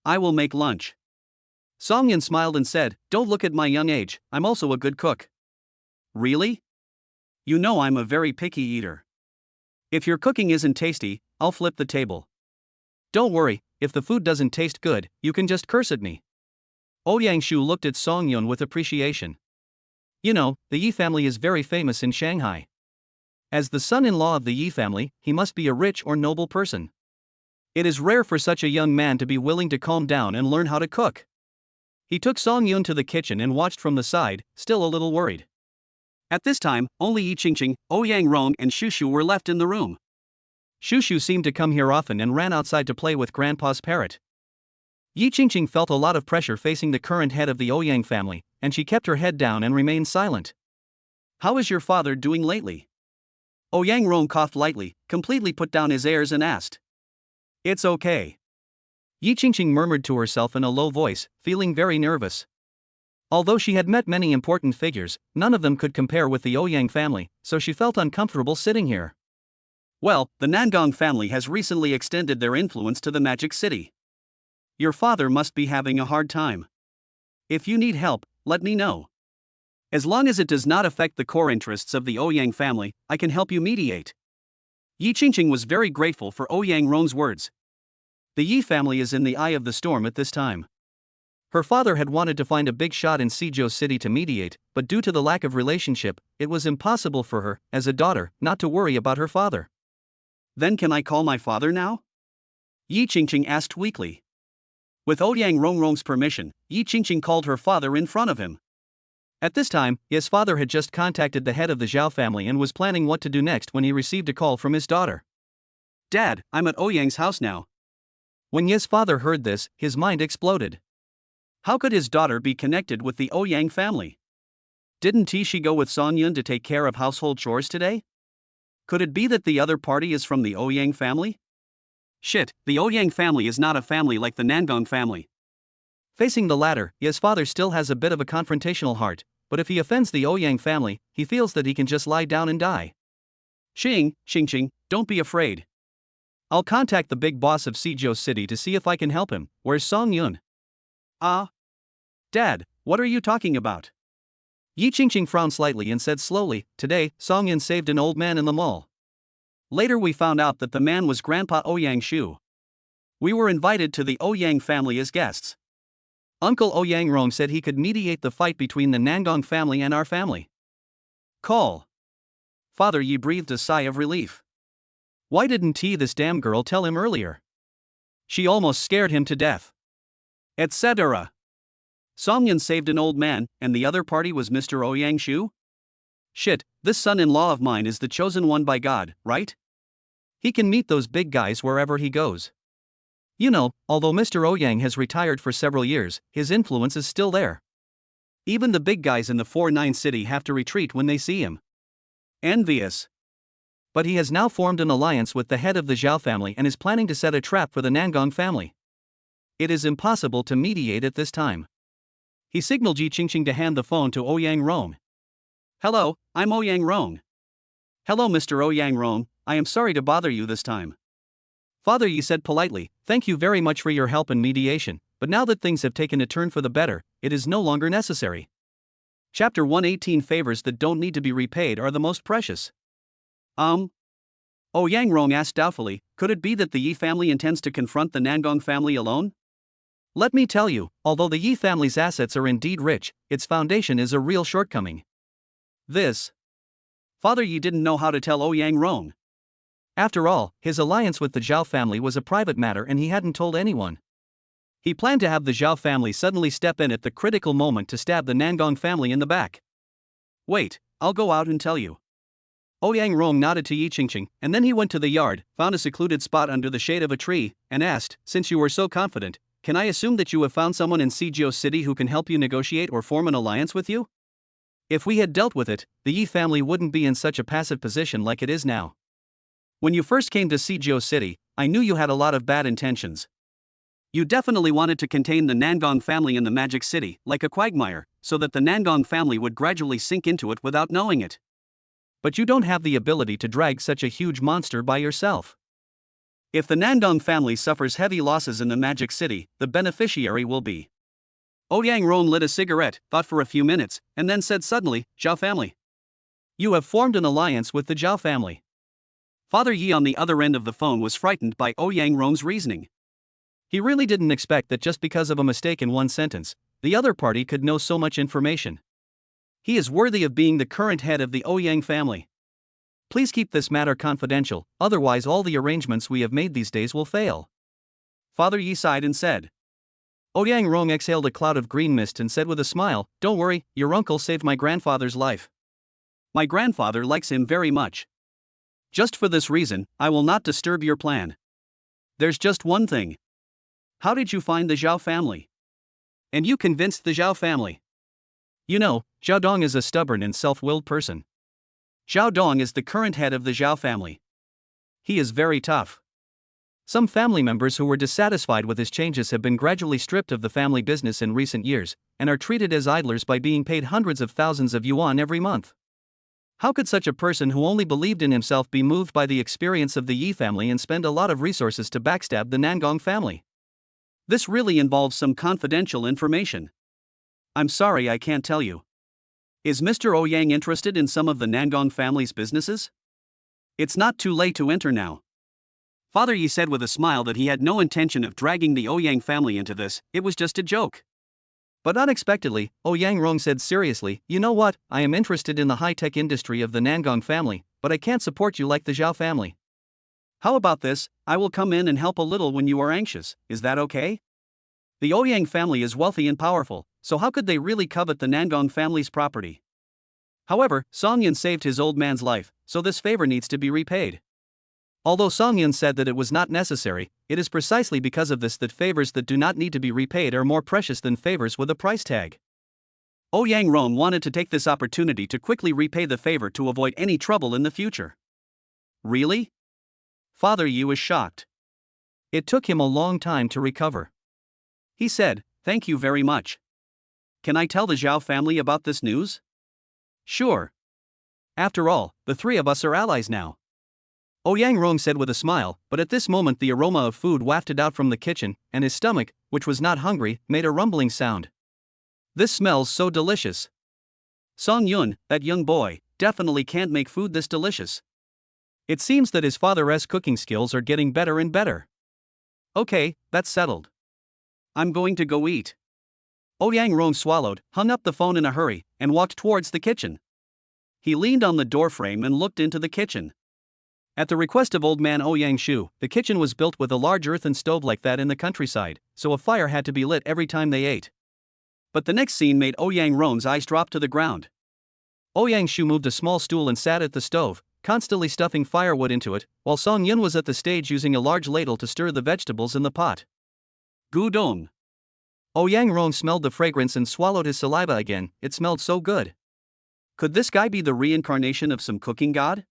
I will make lunch. Song Yun smiled and said, "Don't look at my young age, I'm also a good cook." Really? You know I'm a very picky eater. If your cooking isn't tasty, I'll flip the table. Don't worry, if the food doesn't taste good, you can just curse at me. Ouyang Shu looked at Song Yun with appreciation. The Yi family is very famous in Shanghai. As the son-in-law of the Yi family, he must be a rich or noble person. It is rare for such a young man to be willing to calm down and learn how to cook. He took Song Yun to the kitchen and watched from the side, still a little worried. At this time, only Yi Qingqing, Ouyang Rong and Shushu were left in the room. Shushu seemed to come here often and ran outside to play with Grandpa's parrot. Yi Qingqing felt a lot of pressure facing the current head of the Ouyang family, and she kept her head down and remained silent. "How is your father doing lately?" Ouyang Rong coughed lightly, completely put down his airs and asked. "It's okay." Yi Qingqing murmured to herself in a low voice, feeling very nervous. Although she had met many important figures, none of them could compare with the Ouyang family, so she felt uncomfortable sitting here. "Well, the Nangong family has recently extended their influence to the Magic City. Your father must be having a hard time. If you need help, let me know. As long as it does not affect the core interests of the Ouyang family, I can help you mediate." Yi Qingqing was very grateful for Ouyang Rong's words. The Yi family is in the eye of the storm at this time. Her father had wanted to find a big shot in Suzhou City to mediate, but due to the lack of relationship, it was impossible for her, as a daughter, not to worry about her father. "Then can I call my father now?" Yi Qingqing asked weakly. With Ouyang Rongrong's permission, Yi Qingqing called her father in front of him. At this time, his father had just contacted the head of the Zhao family and was planning what to do next when he received a call from his daughter. "Dad, I'm at Ouyang's house now." When Ye's father heard this, his mind exploded. How could his daughter be connected with the Ouyang family? Didn't she go with Song Yun to take care of household chores today? Could it be that the other party is from the Ouyang family? Shit, the Ouyang family is not a family like the Nangong family. Facing the latter, Ye's father still has a bit of a confrontational heart, but if he offends the Ouyang family, he feels that he can just lie down and die. Qingqing, don't be afraid. I'll contact the big boss of Suzhou City to see if I can help him. Where's Song Yun? Dad, what are you talking about? Yi Qingqing frowned slightly and said slowly, "Today, Song Yun saved an old man in the mall. Later we found out that the man was Grandpa Ouyang Shu. We were invited to the Ouyang family as guests. Uncle Ouyang Rong said he could mediate the fight between the Nangong family and our family." Call. Father Yi breathed a sigh of relief. Why didn't this damn girl tell him earlier? She almost scared him to death. Etc. Song Yun saved an old man, and the other party was Mr. Ouyang Shu? Shit, this son-in-law of mine is the chosen one by God, right? He can meet those big guys wherever he goes. Although Mr. Ouyang has retired for several years, his influence is still there. Even the big guys in the 4-9 city have to retreat when they see him. Envious. But he has now formed an alliance with the head of the Zhao family and is planning to set a trap for the Nangong family. It is impossible to mediate at this time. He signaled Yi Qingqing to hand the phone to Ouyang Rong. "Hello, I'm Ouyang Rong." "Hello Mr. Ouyang Rong, I am sorry to bother you this time." Father Yi said politely, "Thank you very much for your help in mediation, but now that things have taken a turn for the better, it is no longer necessary." Chapter 118 Favors that don't need to be repaid are the most precious. Ouyang Rong asked doubtfully, could it be that the Yi family intends to confront the Nangong family alone? Let me tell you, although the Yi family's assets are indeed rich, its foundation is a real shortcoming. Father Yi didn't know how to tell Ouyang Rong. After all, his alliance with the Zhao family was a private matter and he hadn't told anyone. He planned to have the Zhao family suddenly step in at the critical moment to stab the Nangong family in the back. "Wait, I'll go out and tell you." Ouyang Rong nodded to Yi Qingqing, and then he went to the yard, found a secluded spot under the shade of a tree, and asked, "Since you were so confident, can I assume that you have found someone in Suzhou City who can help you negotiate or form an alliance with you?" If we had dealt with it, the Yi family wouldn't be in such a passive position like it is now. When you first came to Sijio City, I knew you had a lot of bad intentions. You definitely wanted to contain the Nangong family in the Magic City, like a quagmire, so that the Nangong family would gradually sink into it without knowing it. But you don't have the ability to drag such a huge monster by yourself. If the Nangong family suffers heavy losses in the Magic City, the beneficiary will be. Ouyang Ron lit a cigarette, thought for a few minutes, and then said suddenly, Zhao family. You have formed an alliance with the Zhao family. Father Yi on the other end of the phone was frightened by Ouyang Ron's reasoning. He really didn't expect that just because of a mistake in one sentence, the other party could know so much information. He is worthy of being the current head of the Ouyang family. Please keep this matter confidential, otherwise all the arrangements we have made these days will fail. Father Yi sighed and said. Ouyang Rong exhaled a cloud of green mist and said with a smile, Don't worry, your uncle saved my grandfather's life. My grandfather likes him very much. Just for this reason, I will not disturb your plan. There's just one thing. How did you find the Zhao family? And you convinced the Zhao family. You know, Zhao Dong is a stubborn and self-willed person. Zhao Dong is the current head of the Zhao family. He is very tough. Some family members who were dissatisfied with his changes have been gradually stripped of the family business in recent years, and are treated as idlers by being paid hundreds of thousands of yuan every month. How could such a person who only believed in himself be moved by the experience of the Yi family and spend a lot of resources to backstab the Nangong family? This really involves some confidential information. I'm sorry I can't tell you. Is Mr. Ouyang interested in some of the Nangong family's businesses? It's not too late to enter now. Father Yi said with a smile that he had no intention of dragging the Ouyang family into this, it was just a joke. But unexpectedly, Ouyang Rong said seriously, You know what, I am interested in the high-tech industry of the Nangong family, but I can't support you like the Zhao family. How about this, I will come in and help a little when you are anxious, is that okay? The Ouyang family is wealthy and powerful, so how could they really covet the Nangong family's property? However, Song Yun saved his old man's life, so this favor needs to be repaid. Although Song Yun said that it was not necessary, it is precisely because of this that favors that do not need to be repaid are more precious than favors with a price tag. Ouyang Ron wanted to take this opportunity to quickly repay the favor to avoid any trouble in the future. Really? Father Yi was shocked. It took him a long time to recover. He said, Thank you very much. Can I tell the Zhao family about this news? Sure. After all, the three of us are allies now. Ouyang Rong said with a smile, but at this moment the aroma of food wafted out from the kitchen, and his stomach, which was not hungry, made a rumbling sound. This smells so delicious. Song Yun, that young boy, definitely can't make food this delicious. It seems that his father's cooking skills are getting better and better. Okay, that's settled. I'm going to go eat. Ouyang Rong swallowed, hung up the phone in a hurry, and walked towards the kitchen. He leaned on the doorframe and looked into the kitchen. At the request of old man Ouyang Shu, the kitchen was built with a large earthen stove like that in the countryside, so a fire had to be lit every time they ate. But the next scene made Ouyang Ron's eyes drop to the ground. Ouyang Shu moved a small stool and sat at the stove, constantly stuffing firewood into it, while Song Yun was at the stage using a large ladle to stir the vegetables in the pot. Gudong. Ouyang Ron smelled the fragrance and swallowed his saliva again, it smelled so good. Could this guy be the reincarnation of some cooking god?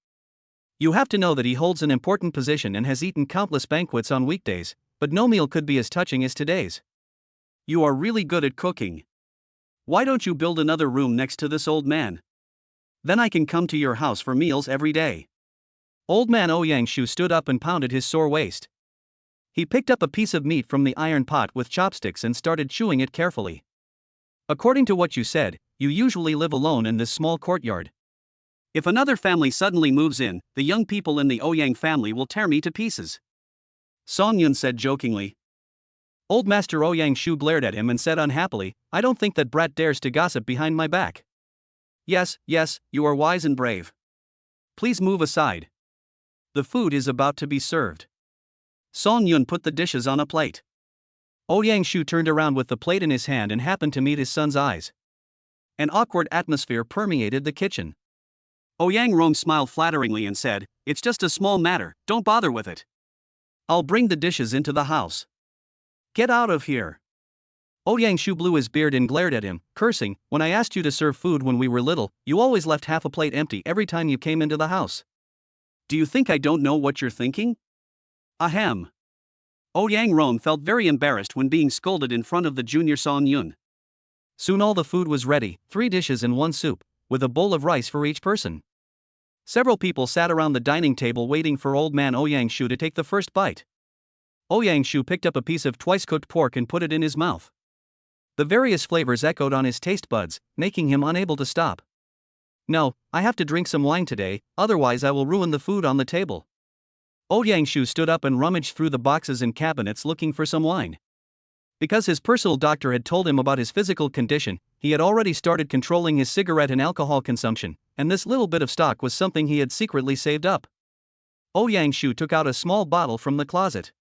You have to know that he holds an important position and has eaten countless banquets on weekdays, but no meal could be as touching as today's. You are really good at cooking. Why don't you build another room next to this old man? Then I can come to your house for meals every day. Old man Ouyang Shu stood up and pounded his sore waist. He picked up a piece of meat from the iron pot with chopsticks and started chewing it carefully. According to what you said, you usually live alone in this small courtyard. If another family suddenly moves in, the young people in the Ouyang family will tear me to pieces. Song Yun said jokingly. Old Master Ouyang Shu glared at him and said unhappily, I don't think that brat dares to gossip behind my back. Yes, you are wise and brave. Please move aside. The food is about to be served. Song Yun put the dishes on a plate. Ouyang Shu turned around with the plate in his hand and happened to meet his son's eyes. An awkward atmosphere permeated the kitchen. Ouyang Rong smiled flatteringly and said, It's just a small matter, don't bother with it. I'll bring the dishes into the house. Get out of here. Yang Shu blew his beard and glared at him, cursing, "When I asked you to serve food when we were little, you always left half a plate empty every time you came into the house. Do you think I don't know what you're thinking?" Ahem. Yang Rong felt very embarrassed when being scolded in front of the junior Song Yun. Soon all the food was ready, 3 dishes and 1 soup, with a bowl of rice for each person. Several people sat around the dining table waiting for old man Yang Shu to take the first bite. Yang Shu picked up a piece of twice-cooked pork and put it in his mouth. The various flavors echoed on his taste buds, making him unable to stop. "No, I have to drink some wine today, otherwise I will ruin the food on the table." Yang Shu stood up and rummaged through the boxes and cabinets looking for some wine. Because his personal doctor had told him about his physical condition, he had already started controlling his cigarette and alcohol consumption, and this little bit of stock was something he had secretly saved up. Yang Shu took out a small bottle from the closet.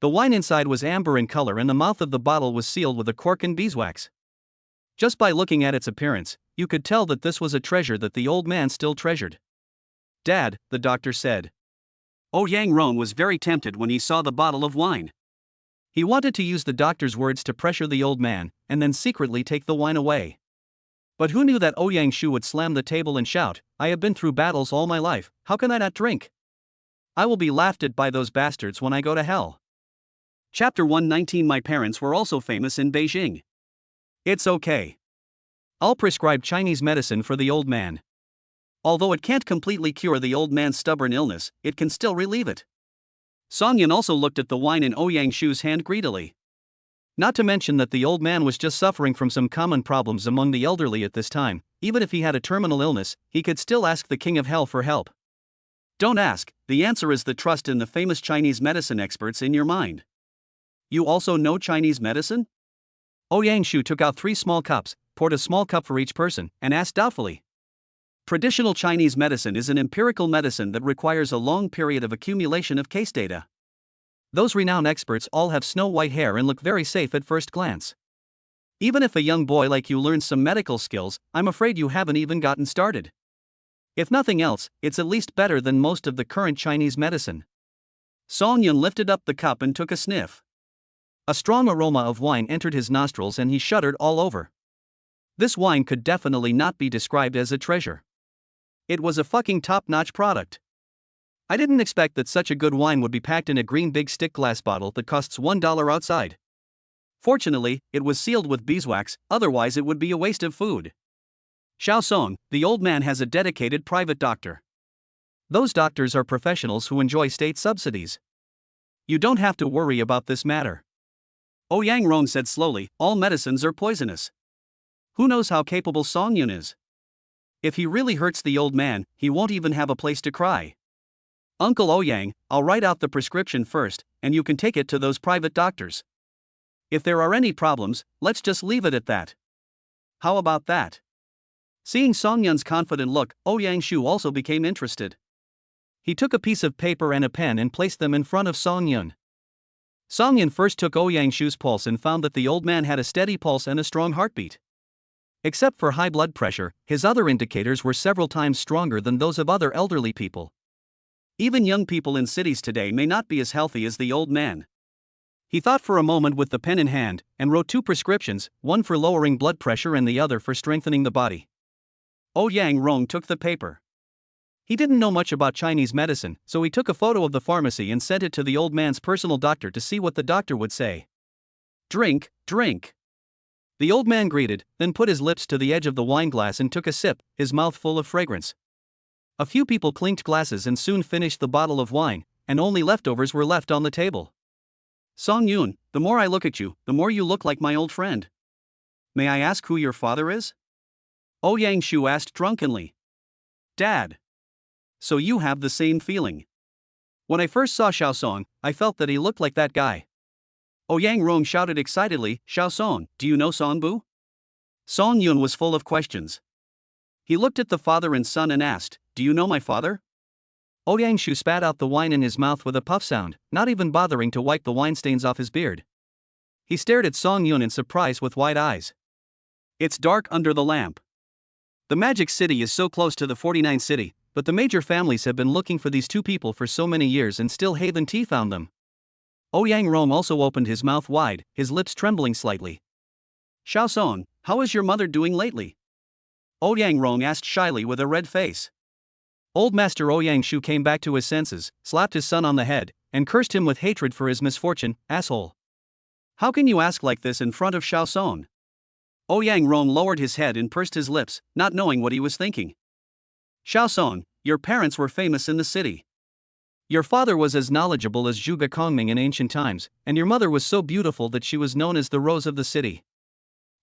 The wine inside was amber in color and the mouth of the bottle was sealed with a cork and beeswax. Just by looking at its appearance, you could tell that this was a treasure that the old man still treasured. "Dad," the doctor said. Yang Rong was very tempted when he saw the bottle of wine. He wanted to use the doctor's words to pressure the old man, and then secretly take the wine away. But who knew that Yang Shu would slam the table and shout, "I have been through battles all my life, how can I not drink? I will be laughed at by those bastards when I go to hell." Chapter 119. My parents were also famous in Beijing. It's okay. I'll prescribe Chinese medicine for the old man. Although it can't completely cure the old man's stubborn illness, it can still relieve it. Song Yun also looked at the wine in Yang Shu's hand greedily. Not to mention that the old man was just suffering from some common problems among the elderly at this time. Even if he had a terminal illness, he could still ask the king of hell for help. Don't ask, the answer is the trust in the famous Chinese medicine experts in your mind. You also know Chinese medicine? Yang Shu took out 3 small cups, poured a small cup for each person, and asked doubtfully. Traditional Chinese medicine is an empirical medicine that requires a long period of accumulation of case data. Those renowned experts all have snow-white hair and look very safe at first glance. Even if a young boy like you learns some medical skills, I'm afraid you haven't even gotten started. If nothing else, it's at least better than most of the current Chinese medicine. Song Yun lifted up the cup and took a sniff. A strong aroma of wine entered his nostrils and he shuddered all over. This wine could definitely not be described as a treasure. It was a fucking top-notch product. I didn't expect that such a good wine would be packed in a green big stick glass bottle that costs $1 outside. Fortunately, it was sealed with beeswax, otherwise it would be a waste of food. Xiao Song, the old man has a dedicated private doctor. Those doctors are professionals who enjoy state subsidies. You don't have to worry about this matter. Yang Rong said slowly, all medicines are poisonous. Who knows how capable Song Yun is? If he really hurts the old man, he won't even have a place to cry. Uncle Yang, I'll write out the prescription first, and you can take it to those private doctors. If there are any problems, let's just leave it at that. How about that? Seeing Song Yun's confident look, Yang Shu also became interested. He took a piece of paper and a pen and placed them in front of Song Yun. Song Yun first took Yang Shu's pulse and found that the old man had a steady pulse and a strong heartbeat. Except for high blood pressure, his other indicators were several times stronger than those of other elderly people. Even young people in cities today may not be as healthy as the old man. He thought for a moment with the pen in hand, and wrote 2 prescriptions, one for lowering blood pressure and the other for strengthening the body. Yang Rong took the paper. He didn't know much about Chinese medicine, so he took a photo of the pharmacy and sent it to the old man's personal doctor to see what the doctor would say. Drink, drink. The old man greeted, then put his lips to the edge of the wine glass and took a sip, his mouth full of fragrance. A few people clinked glasses and soon finished the bottle of wine, and only leftovers were left on the table. Song Yun, the more I look at you, the more you look like my old friend. May I ask who your father is? Yang Shu asked drunkenly. Dad. So you have the same feeling. When I first saw Xiao Song, I felt that he looked like that guy. Yang Rong shouted excitedly, Xiao Song, do you know Song Bu? Song Yun was full of questions. He looked at the father and son and asked, do you know my father? Yang Shu spat out the wine in his mouth with a puff sound, not even bothering to wipe the wine stains off his beard. He stared at Song Yun in surprise with wide eyes. It's dark under the lamp. The Magic City is so close to the 49th city, but the major families have been looking for these 2 people for so many years and still haven't found them. Yang Rong also opened his mouth wide, his lips trembling slightly. Xiao Song, how is your mother doing lately? Ouyang Rong asked shyly with a red face. Old Master Ouyang Shu came back to his senses, slapped his son on the head, and cursed him with hatred for his misfortune. Asshole. How can you ask like this in front of Xiao Song? Ouyang Rong lowered his head and pursed his lips, not knowing what he was thinking. Xiao Song, your parents were famous in the city. Your father was as knowledgeable as Zhuge Kongming in ancient times, and your mother was so beautiful that she was known as the Rose of the City.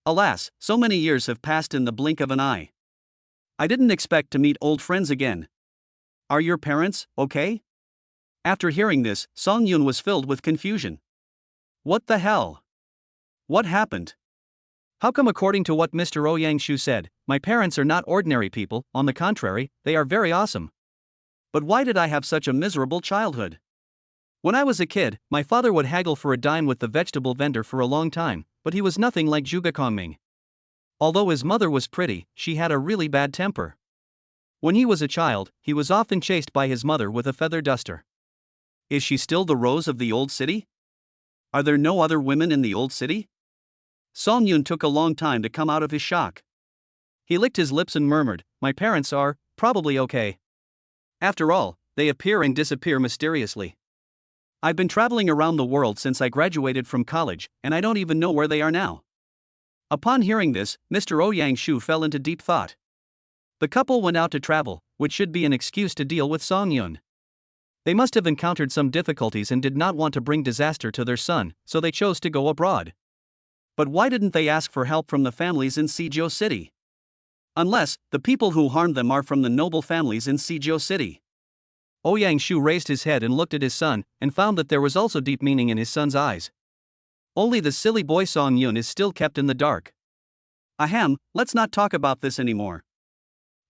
Alas, so many years have passed in the blink of an eye. I didn't expect to meet old friends again. Are your parents okay? After hearing this, Song Yun was filled with confusion. What the hell? What happened? How come, according to what Mr. Ouyang Shu said, my parents are not ordinary people? On the contrary, they are very awesome. But why did I have such a miserable childhood? When I was a kid, my father would haggle for a dime with the vegetable vendor for a long time, but he was nothing like Zhuge Kongming. Although his mother was pretty, she had a really bad temper. When he was a child, he was often chased by his mother with a feather duster. Is she still the rose of the old city? Are there no other women in the old city? Song Yun took a long time to come out of his shock. He licked his lips and murmured, my parents are probably okay. After all, they appear and disappear mysteriously. I've been traveling around the world since I graduated from college, and I don't even know where they are now. Upon hearing this, Mr. Ouyang Shu fell into deep thought. The couple went out to travel, which should be an excuse to deal with Song Yun. They must have encountered some difficulties and did not want to bring disaster to their son, so they chose to go abroad. But why didn't they ask for help from the families in Suzhou City? Unless, the people who harmed them are from the noble families in Suzhou City. Ouyang Shu raised his head and looked at his son, and found that there was also deep meaning in his son's eyes. Only the silly boy Song Yun is still kept in the dark. Ahem, let's not talk about this anymore.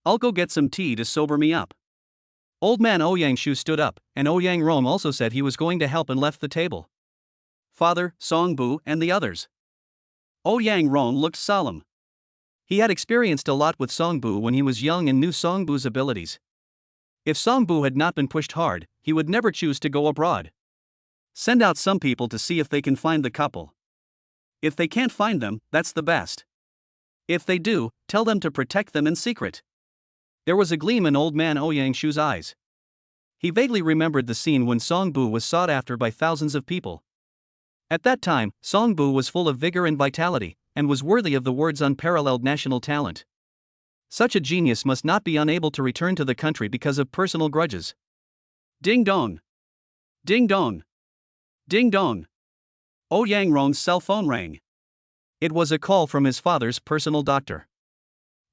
I'll go get some tea to sober me up. Old man Ouyang Shu stood up, and Ouyang Rong also said he was going to help and left the table. Father, Song Bu, and the others. Ouyang Rong looked solemn. He had experienced a lot with Song Bu when he was young and knew Song Bu's abilities. If Song Bu had not been pushed hard, he would never choose to go abroad. Send out some people to see if they can find the couple. If they can't find them, that's the best. If they do, tell them to protect them in secret. There was a gleam in old man Ouyang Shu's eyes. He vaguely remembered the scene when Song Bu was sought after by thousands of people. At that time, Song Bu was full of vigor and vitality, and was worthy of the words unparalleled national talent. Such a genius must not be unable to return to the country because of personal grudges. Ding dong! Ding dong! Ding dong! Ouyang Rong's cell phone rang. It was a call from his father's personal doctor.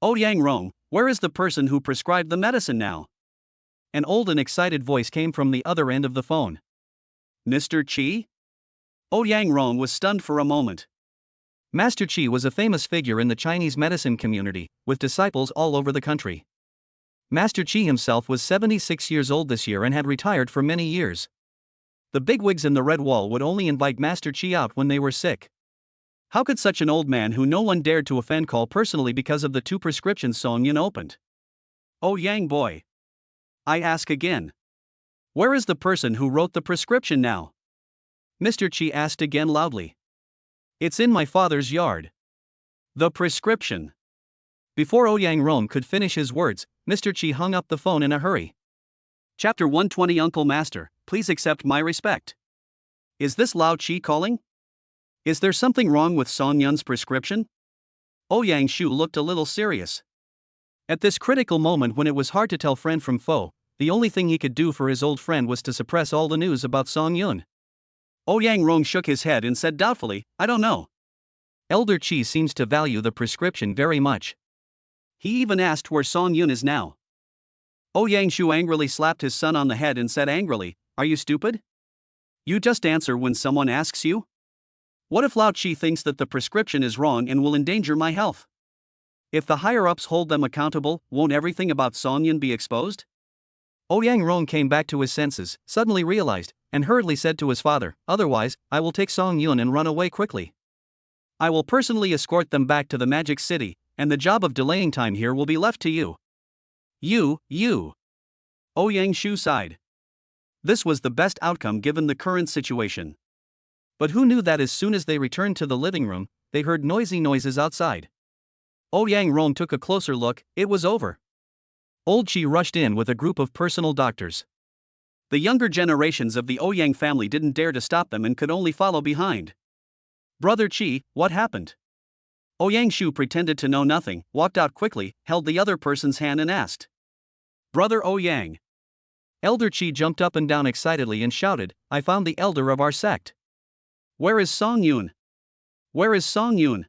Ouyang Rong, where is the person who prescribed the medicine now? An old and excited voice came from the other end of the phone. Mr. Qi? Ouyang Rong was stunned for a moment. Master Qi was a famous figure in the Chinese medicine community, with disciples all over the country. Master Qi himself was 76 years old this year and had retired for many years. The bigwigs in the Red Wall would only invite Master Qi out when they were sick. How could such an old man who no one dared to offend call personally because of the 2 prescriptions Song Yun opened? Oh Yang boy. I ask again. Where is the person who wrote the prescription now? Mr. Qi asked again loudly. It's in my father's yard. The prescription. Before Ouyang Rong could finish his words, Mr. Qi hung up the phone in a hurry. Chapter 120 Uncle Master, please accept my respect. Is this Lao Qi calling? Is there something wrong with Song Yun's prescription? Ouyang Shu looked a little serious. At this critical moment when it was hard to tell friend from foe, the only thing he could do for his old friend was to suppress all the news about Song Yun. Ouyang Rong shook his head and said doubtfully, I don't know. Elder Qi seems to value the prescription very much. He even asked where Song Yun is now. Ouyang Shu angrily slapped his son on the head and said angrily, are you stupid? You just answer when someone asks you? What if Lao Qi thinks that the prescription is wrong and will endanger my health? If the higher-ups hold them accountable, won't everything about Song Yun be exposed? Ouyang Rong came back to his senses, suddenly realized, and hurriedly said to his father, otherwise, I will take Song Yun and run away quickly. I will personally escort them back to the Magic City, and the job of delaying time here will be left to you. You. Ouyang Shu sighed. This was the best outcome given the current situation. But who knew that as soon as they returned to the living room, they heard noisy noises outside. Ouyang Rong took a closer look. It was over. Old Chi rushed in with a group of personal doctors. The younger generations of the Ouyang family didn't dare to stop them and could only follow behind. Brother Chi, what happened? Ouyang Shu pretended to know nothing, walked out quickly, held the other person's hand and asked. Brother Ouyang. Elder Chi jumped up and down excitedly and shouted, I found the elder of our sect. Where is Song Yun? Where is Song Yun?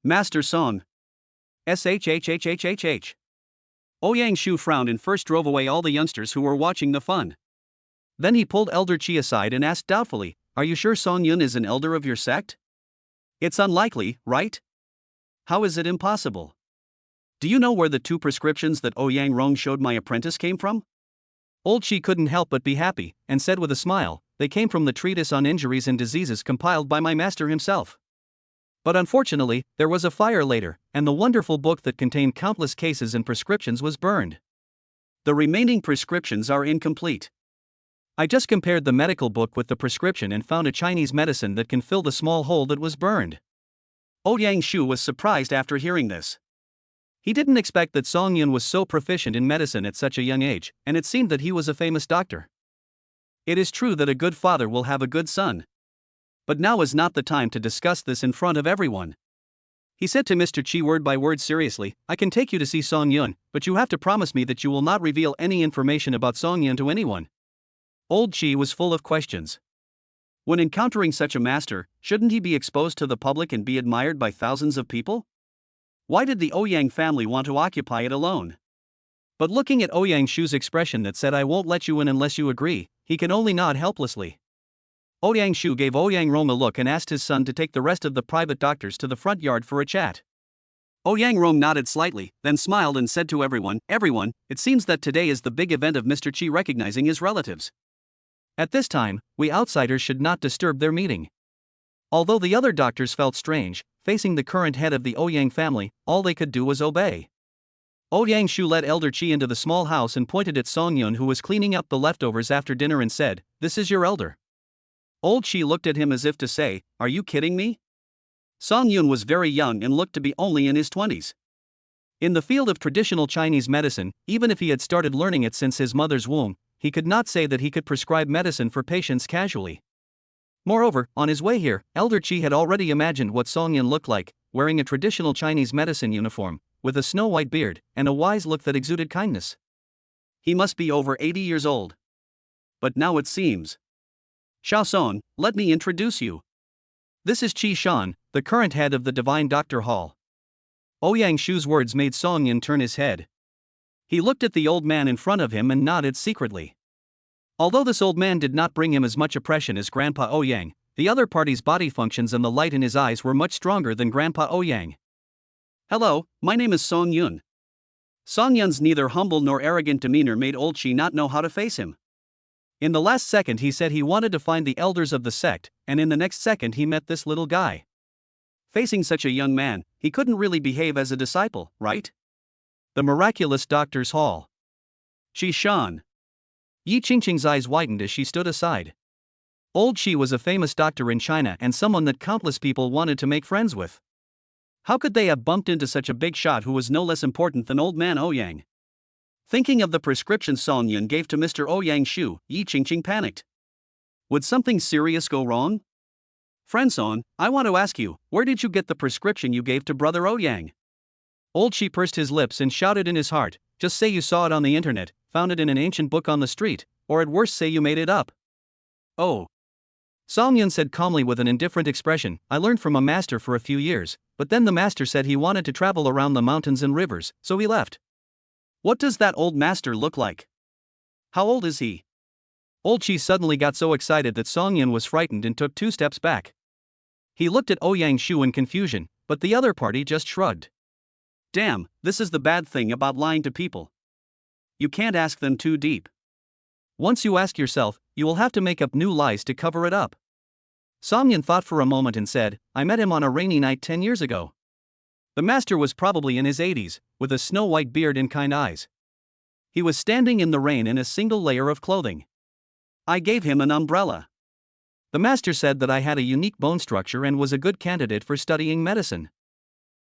Master Song. SHHHHHH. Ouyang Shu frowned and first drove away all the youngsters who were watching the fun. Then he pulled Elder Chi aside and asked doubtfully, Are you sure Song Yun is an elder of your sect? It's unlikely, right? How is it impossible? Do you know where the 2 prescriptions that Ouyang Rong showed my apprentice came from? Old Chi couldn't help but be happy, and said with a smile, They came from the treatise on injuries and diseases compiled by my master himself. But unfortunately, there was a fire later, and the wonderful book that contained countless cases and prescriptions was burned. The remaining prescriptions are incomplete. I just compared the medical book with the prescription and found a Chinese medicine that can fill the small hole that was burned. Ouyang Shu was surprised after hearing this. He didn't expect that Song Yun was so proficient in medicine at such a young age, and it seemed that he was a famous doctor. It is true that a good father will have a good son. But now is not the time to discuss this in front of everyone. He said to Mr. Chi word by word seriously, I can take you to see Song Yun, but you have to promise me that you will not reveal any information about Song Yun to anyone. Old Chi was full of questions. When encountering such a master, shouldn't he be exposed to the public and be admired by thousands of people? Why did the Ouyang family want to occupy it alone? But looking at Ouyang Shu's expression that said I won't let you in unless you agree, he can only nod helplessly. Ouyang Shu gave Ouyang Rong a look and asked his son to take the rest of the private doctors to the front yard for a chat. Ouyang Rong nodded slightly, then smiled and said to everyone, it seems that today is the big event of Mr. Chi recognizing his relatives. At this time, we outsiders should not disturb their meeting. Although the other doctors felt strange, facing the current head of the Ouyang family, all they could do was obey. Ouyang Shu led Elder Chi into the small house and pointed at Song Yun, who was cleaning up the leftovers after dinner, and said, This is your elder. Old Chi looked at him as if to say, Are you kidding me? Song Yun was very young and looked to be only in his 20s. In the field of traditional Chinese medicine, even if he had started learning it since his mother's womb, he could not say that he could prescribe medicine for patients casually. Moreover, on his way here, Elder Chi had already imagined what Song Yun looked like, wearing a traditional Chinese medicine uniform, with a snow-white beard, and a wise look that exuded kindness. He must be over 80 years old. But now it seems. Xiao Song, let me introduce you. This is Qi Shan, the current head of the Divine Doctor Hall. Ouyang Shu's words made Song Yun turn his head. He looked at the old man in front of him and nodded secretly. Although this old man did not bring him as much oppression as Grandpa Ouyang, the other party's body functions and the light in his eyes were much stronger than Grandpa Ouyang. Hello, my name is Song Yun. Song Yun's neither humble nor arrogant demeanor made Old Chi not know how to face him. In the last second he said he wanted to find the elders of the sect, and in the next second he met this little guy. Facing such a young man, he couldn't really behave as a disciple, right? The miraculous doctor's hall. Qi Shan. Yi Qingqing's eyes widened as she stood aside. Old Qi was a famous doctor in China and someone that countless people wanted to make friends with. How could they have bumped into such a big shot who was no less important than old man Ouyang? Thinking of the prescription Song Yun gave to Mr. Ouyang Shu, Yi Qingqing panicked. Would something serious go wrong? Friend Song, I want to ask you, where did you get the prescription you gave to Brother Ouyang? Old Qi pursed his lips and shouted in his heart, just say you saw it on the internet, found it in an ancient book on the street, or at worst say you made it up. Oh. Song Yun said calmly with an indifferent expression, I learned from a master for a few years, but then the master said he wanted to travel around the mountains and rivers, so he left. What does that old master look like? How old is he? Old Qi suddenly got so excited that Song Yun was frightened and took 2 steps back. He looked at Ouyang Shu in confusion, but the other party just shrugged. Damn, this is the bad thing about lying to people. You can't ask them too deep. Once you ask yourself, you will have to make up new lies to cover it up. Song Yun thought for a moment and said, I met him on a rainy night 10 years ago. The master was probably in his 80s, with a snow-white beard and kind eyes. He was standing in the rain in a single layer of clothing. I gave him an umbrella. The master said that I had a unique bone structure and was a good candidate for studying medicine.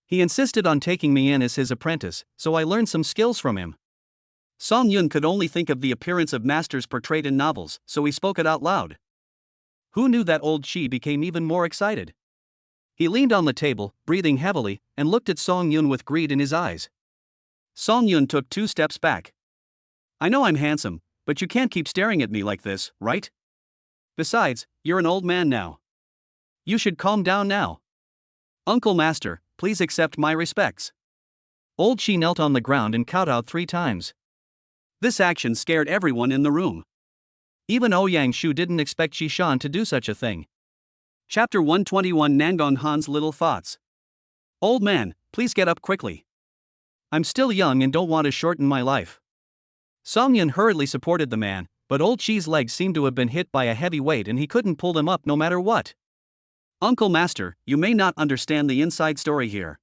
He insisted on taking me in as his apprentice, so I learned some skills from him. Song Yun could only think of the appearance of masters portrayed in novels, so he spoke it out loud. Who knew that old Chi became even more excited? He leaned on the table, breathing heavily, and looked at Song Yun with greed in his eyes. Song Yun took 2 steps back. I know I'm handsome, but you can't keep staring at me like this, right? Besides, you're an old man now. You should calm down now. Uncle Master, please accept my respects. Old Chi knelt on the ground and kowtowed 3 times. This action scared everyone in the room. Even Ouyang Shu didn't expect Qi Shan to do such a thing. Chapter 121 Nangong Han's Little Thoughts. Old man, please get up quickly. I'm still young and don't want to shorten my life. Song Yun hurriedly supported the man, but old Chi's legs seemed to have been hit by a heavy weight and he couldn't pull them up no matter what. Uncle Master, you may not understand the inside story here.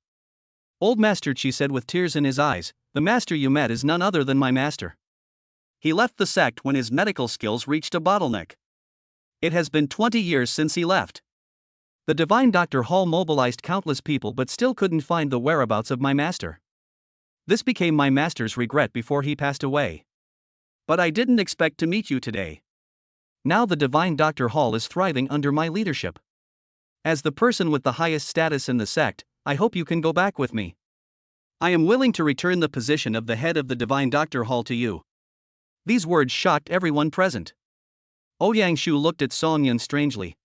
Old Master Chi said with tears in his eyes, the master you met is none other than my master. He left the sect when his medical skills reached a bottleneck. It has been 20 years since he left. The divine Dr. Hall mobilized countless people but still couldn't find the whereabouts of my master. This became my master's regret before he passed away. But I didn't expect to meet you today. Now the divine Dr. Hall is thriving under my leadership. As the person with the highest status in the sect, I hope you can go back with me. I am willing to return the position of the head of the divine Dr. Hall to you. These words shocked everyone present. Ouyang Shu looked at Song Yun strangely.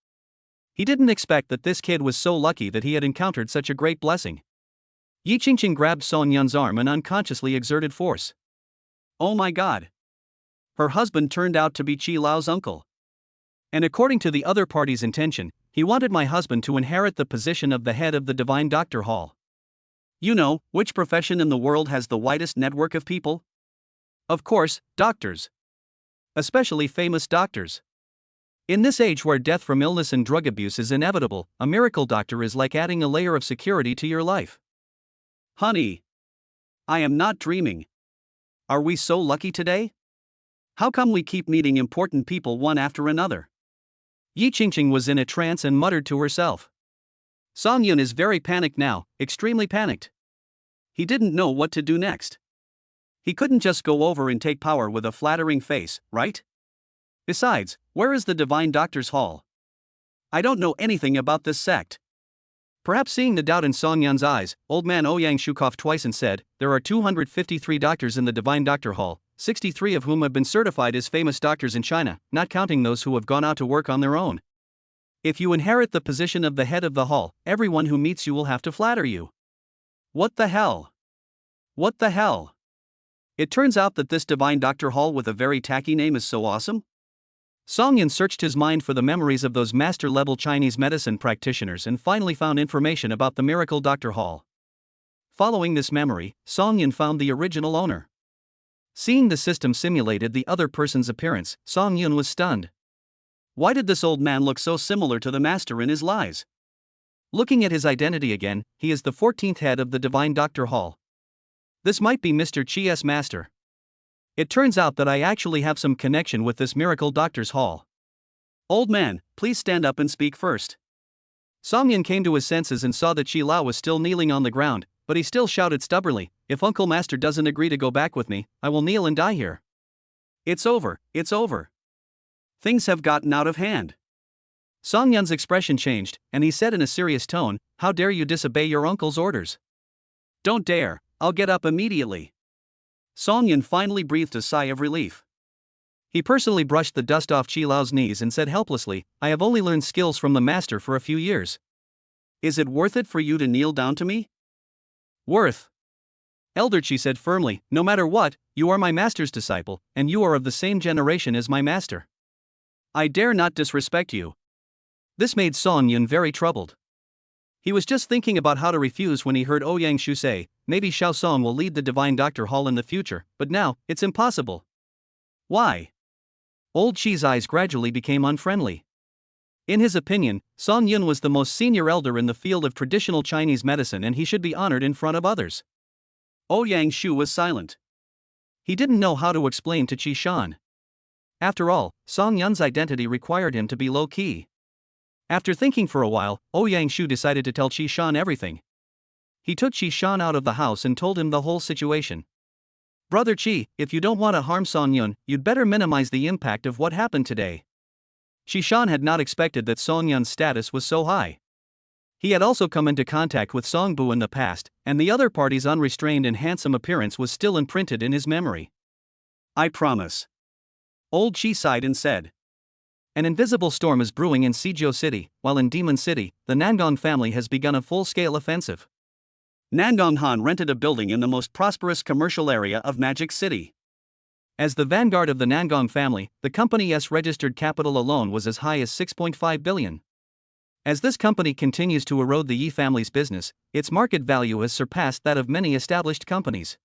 He didn't expect that this kid was so lucky that he had encountered such a great blessing. Yi Qingqing grabbed Song Yun's arm and unconsciously exerted force. Oh my god! Her husband turned out to be Qi Lao's uncle. And according to the other party's intention, he wanted my husband to inherit the position of the head of the divine Dr. Hall. You know, which profession in the world has the widest network of people? Of course, doctors. Especially famous doctors. In this age where death from illness and drug abuse is inevitable, a miracle doctor is like adding a layer of security to your life. Honey, I am not dreaming. Are we so lucky today? How come we keep meeting important people one after another? Yi Qingqing was in a trance and muttered to herself. Song Yun is very panicked now, extremely panicked. He didn't know what to do next. He couldn't just go over and take power with a flattering face, right? Besides, where is the divine doctor's hall? I don't know anything about this sect. Perhaps seeing the doubt in Song Yun's eyes, old man Ouyang Shu coughed twice and said, there are 253 doctors in the divine doctor hall, 63 of whom have been certified as famous doctors in China, not counting those who have gone out to work on their own. If you inherit the position of the head of the hall, everyone who meets you will have to flatter you. What the hell? What the hell? It turns out that this divine Dr. Hall with a very tacky name is so awesome? Song Yun searched his mind for the memories of those master-level Chinese medicine practitioners and finally found information about the miracle Dr. Hall. Following this memory, Song Yun found the original owner. Seeing the system simulated the other person's appearance, Song Yun was stunned. Why did this old man look so similar to the master in his lies? Looking at his identity again, he is the 14th head of the divine Dr. Hall. This might be Mr. Chi's master. It turns out that I actually have some connection with this miracle doctor's hall. Old man, please stand up and speak first. Song Yun came to his senses and saw that Qi Lao was still kneeling on the ground, but he still shouted stubbornly, if Uncle Master doesn't agree to go back with me, I will kneel and die here. It's over, it's over. Things have gotten out of hand. Song Yun's expression changed, and he said in a serious tone, how dare you disobey your uncle's orders? Don't dare, I'll get up immediately. Song Yun finally breathed a sigh of relief. He personally brushed the dust off Qi Lao's knees and said helplessly, I have only learned skills from the master for a few years. Is it worth it for you to kneel down to me? Worth. Elder Qi said firmly, no matter what, you are my master's disciple, and you are of the same generation as my master. I dare not disrespect you. This made Song Yun very troubled. He was just thinking about how to refuse when he heard Ouyang Shu say, maybe Xiao Song will lead the divine Dr. Hall in the future, but now, it's impossible. Why? Old Qi's eyes gradually became unfriendly. In his opinion, Song Yun was the most senior elder in the field of traditional Chinese medicine and he should be honored in front of others. Ouyang Shu was silent. He didn't know how to explain to Qi Shan. After all, Song Yun's identity required him to be low-key. After thinking for a while, Ouyang Shu decided to tell Qi Shan everything. He took Qi Shan out of the house and told him the whole situation. Brother Qi, if you don't want to harm Song Yun, you'd better minimize the impact of what happened today. Qi Shan had not expected that Song Yun's status was so high. He had also come into contact with Song Bu in the past, and the other party's unrestrained and handsome appearance was still imprinted in his memory. I promise. Old Qi sighed and said. An invisible storm is brewing in Sizhou City, while in Demon City, the Nangong family has begun a full-scale offensive. Nangong Han rented a building in the most prosperous commercial area of Magic City. As the vanguard of the Nangong family, the company's registered capital alone was as high as 6.5 billion. As this company continues to erode the Yi family's business, its market value has surpassed that of many established companies.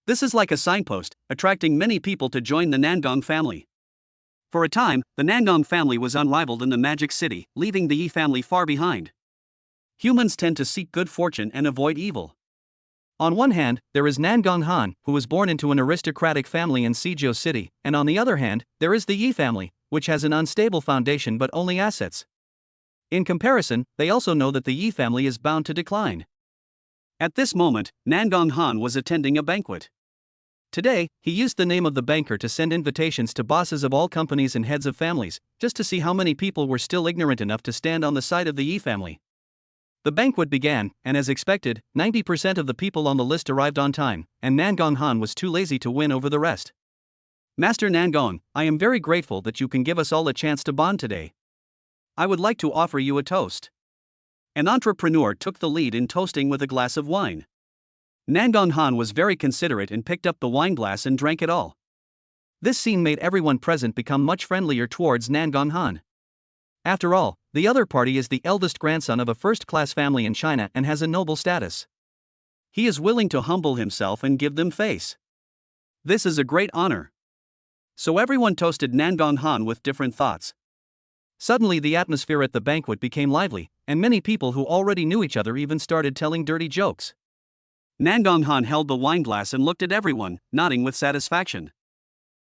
This is like a signpost, attracting many people to join the Nangong family. For a time, the Nangong family was unrivaled in the Magic City, leaving the Yi family far behind. Humans tend to seek good fortune and avoid evil. On one hand, there is Nangong Han, who was born into an aristocratic family in Sizhou City, and on the other hand, there is the Yi family, which has an unstable foundation but only assets. In comparison, they also know that the Yi family is bound to decline. At this moment, Nangong Han was attending a banquet. Today, he used the name of the banker to send invitations to bosses of all companies and heads of families, just to see how many people were still ignorant enough to stand on the side of the Yi family. The banquet began, and as expected, 90% of the people on the list arrived on time, and Nangong Han was too lazy to win over the rest. Master Nangong, I am very grateful that you can give us all a chance to bond today. I would like to offer you a toast. An entrepreneur took the lead in toasting with a glass of wine. Nangong Han was very considerate and picked up the wine glass and drank it all. This scene made everyone present become much friendlier towards Nangong Han. After all, the other party is the eldest grandson of a first-class family in China and has a noble status. He is willing to humble himself and give them face. This is a great honor. So everyone toasted Nangong Han with different thoughts. Suddenly the atmosphere at the banquet became lively, and many people who already knew each other even started telling dirty jokes. Nangong Han held the wine glass and looked at everyone, nodding with satisfaction.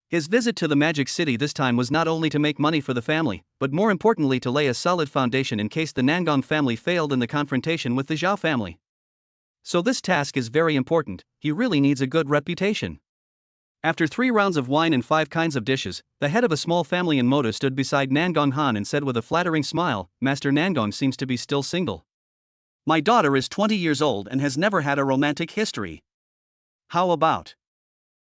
His visit to the Magic City this time was not only to make money for the family, but more importantly to lay a solid foundation in case the Nangong family failed in the confrontation with the Zhao family. So this task is very important, he really needs a good reputation. After 3 rounds of wine and 5 kinds of dishes, the head of a small family in Moto stood beside Nangong Han and said with a flattering smile, Master Nangong seems to be still single. My daughter is 20 years old and has never had a romantic history. How about?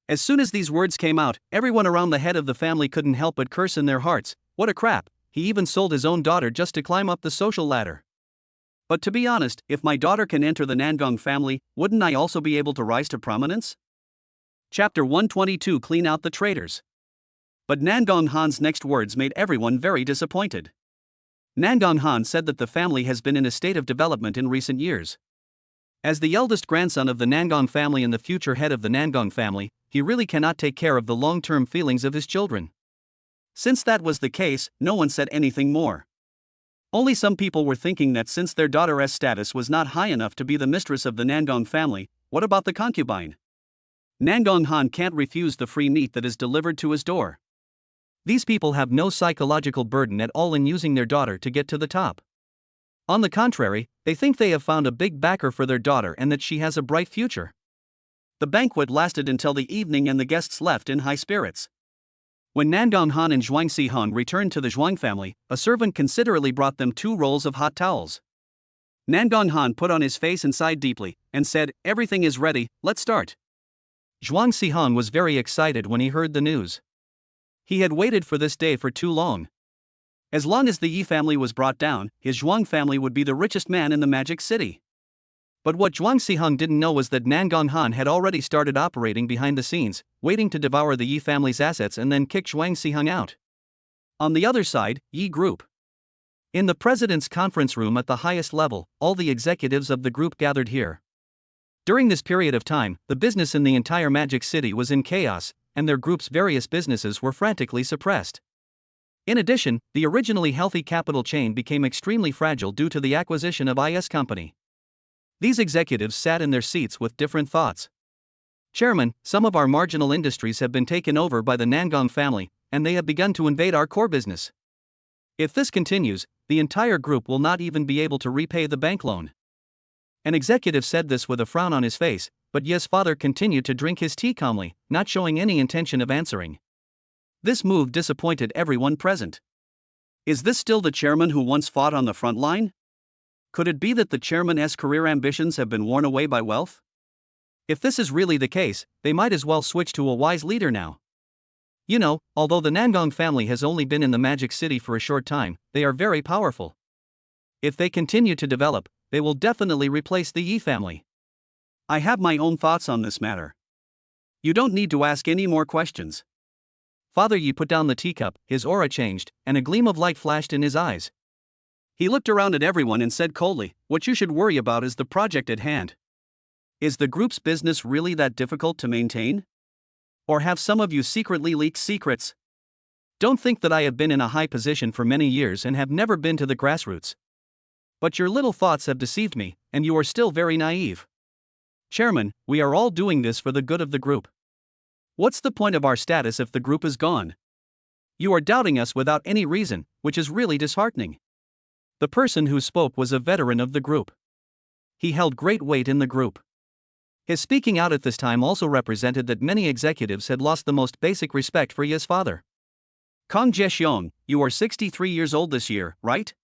As soon as these words came out, everyone around the head of the family couldn't help but curse in their hearts. What a crap, he even sold his own daughter just to climb up the social ladder. But to be honest, if my daughter can enter the Nangong family, wouldn't I also be able to rise to prominence? Chapter 122 Clean out the traitors. But Nangong Han's next words made everyone very disappointed. Nangong Han said that the family has been in a state of development in recent years. As the eldest grandson of the Nangong family and the future head of the Nangong family, he really cannot take care of the long-term feelings of his children. Since that was the case, no one said anything more. Only some people were thinking that since their daughter's status was not high enough to be the mistress of the Nangong family, what about the concubine? Nangong Han can't refuse the free meat that is delivered to his door. These people have no psychological burden at all in using their daughter to get to the top. On the contrary, they think they have found a big backer for their daughter and that she has a bright future. The banquet lasted until the evening and the guests left in high spirits. When Nangong Han and Zhuang Xihong returned to the Zhuang family, a servant considerately brought them 2 rolls of hot towels. Nangong Han put on his face and sighed deeply, and said, Everything is ready, let's start. Zhuang Xihong was very excited when he heard the news. He had waited for this day for too long. As long as the Yi family was brought down, his Zhuang family would be the richest man in the Magic City. But what Zhuang Xihong didn't know was that Nangong Han had already started operating behind the scenes, waiting to devour the Yi family's assets and then kick Zhuang Xihong out. On the other side, Yi Group. In the president's conference room at the highest level, all the executives of the group gathered here. During this period of time, the business in the entire Magic City was in chaos, and their group's various businesses were frantically suppressed. In addition, the originally healthy capital chain became extremely fragile due to the acquisition of IS Company. These executives sat in their seats with different thoughts. Chairman, some of our marginal industries have been taken over by the Nangong family, and they have begun to invade our core business. If this continues, the entire group will not even be able to repay the bank loan. An executive said this with a frown on his face, but Ye's father continued to drink his tea calmly, not showing any intention of answering. This move disappointed everyone present. Is this still the chairman who once fought on the front line? Could it be that the chairman's career ambitions have been worn away by wealth? If this is really the case, they might as well switch to a wise leader now. You know, although the Nangong family has only been in the Magic City for a short time, they are very powerful. If they continue to develop, they will definitely replace the Yi family. I have my own thoughts on this matter. You don't need to ask any more questions. Father Yi put down the teacup, his aura changed, and a gleam of light flashed in his eyes. He looked around at everyone and said coldly, "What you should worry about is the project at hand. Is the group's business really that difficult to maintain? Or have some of you secretly leaked secrets? Don't think that I have been in a high position for many years and have never been to the grassroots. But your little thoughts have deceived me, and you are still very naive. Chairman, we are all doing this for the good of the group. What's the point of our status if the group is gone? You are doubting us without any reason, which is really disheartening." The person who spoke was a veteran of the group. He held great weight in the group. His speaking out at this time also represented that many executives had lost the most basic respect for Ye's father. "Kong Jiexiong, you are 63 years old this year, right?"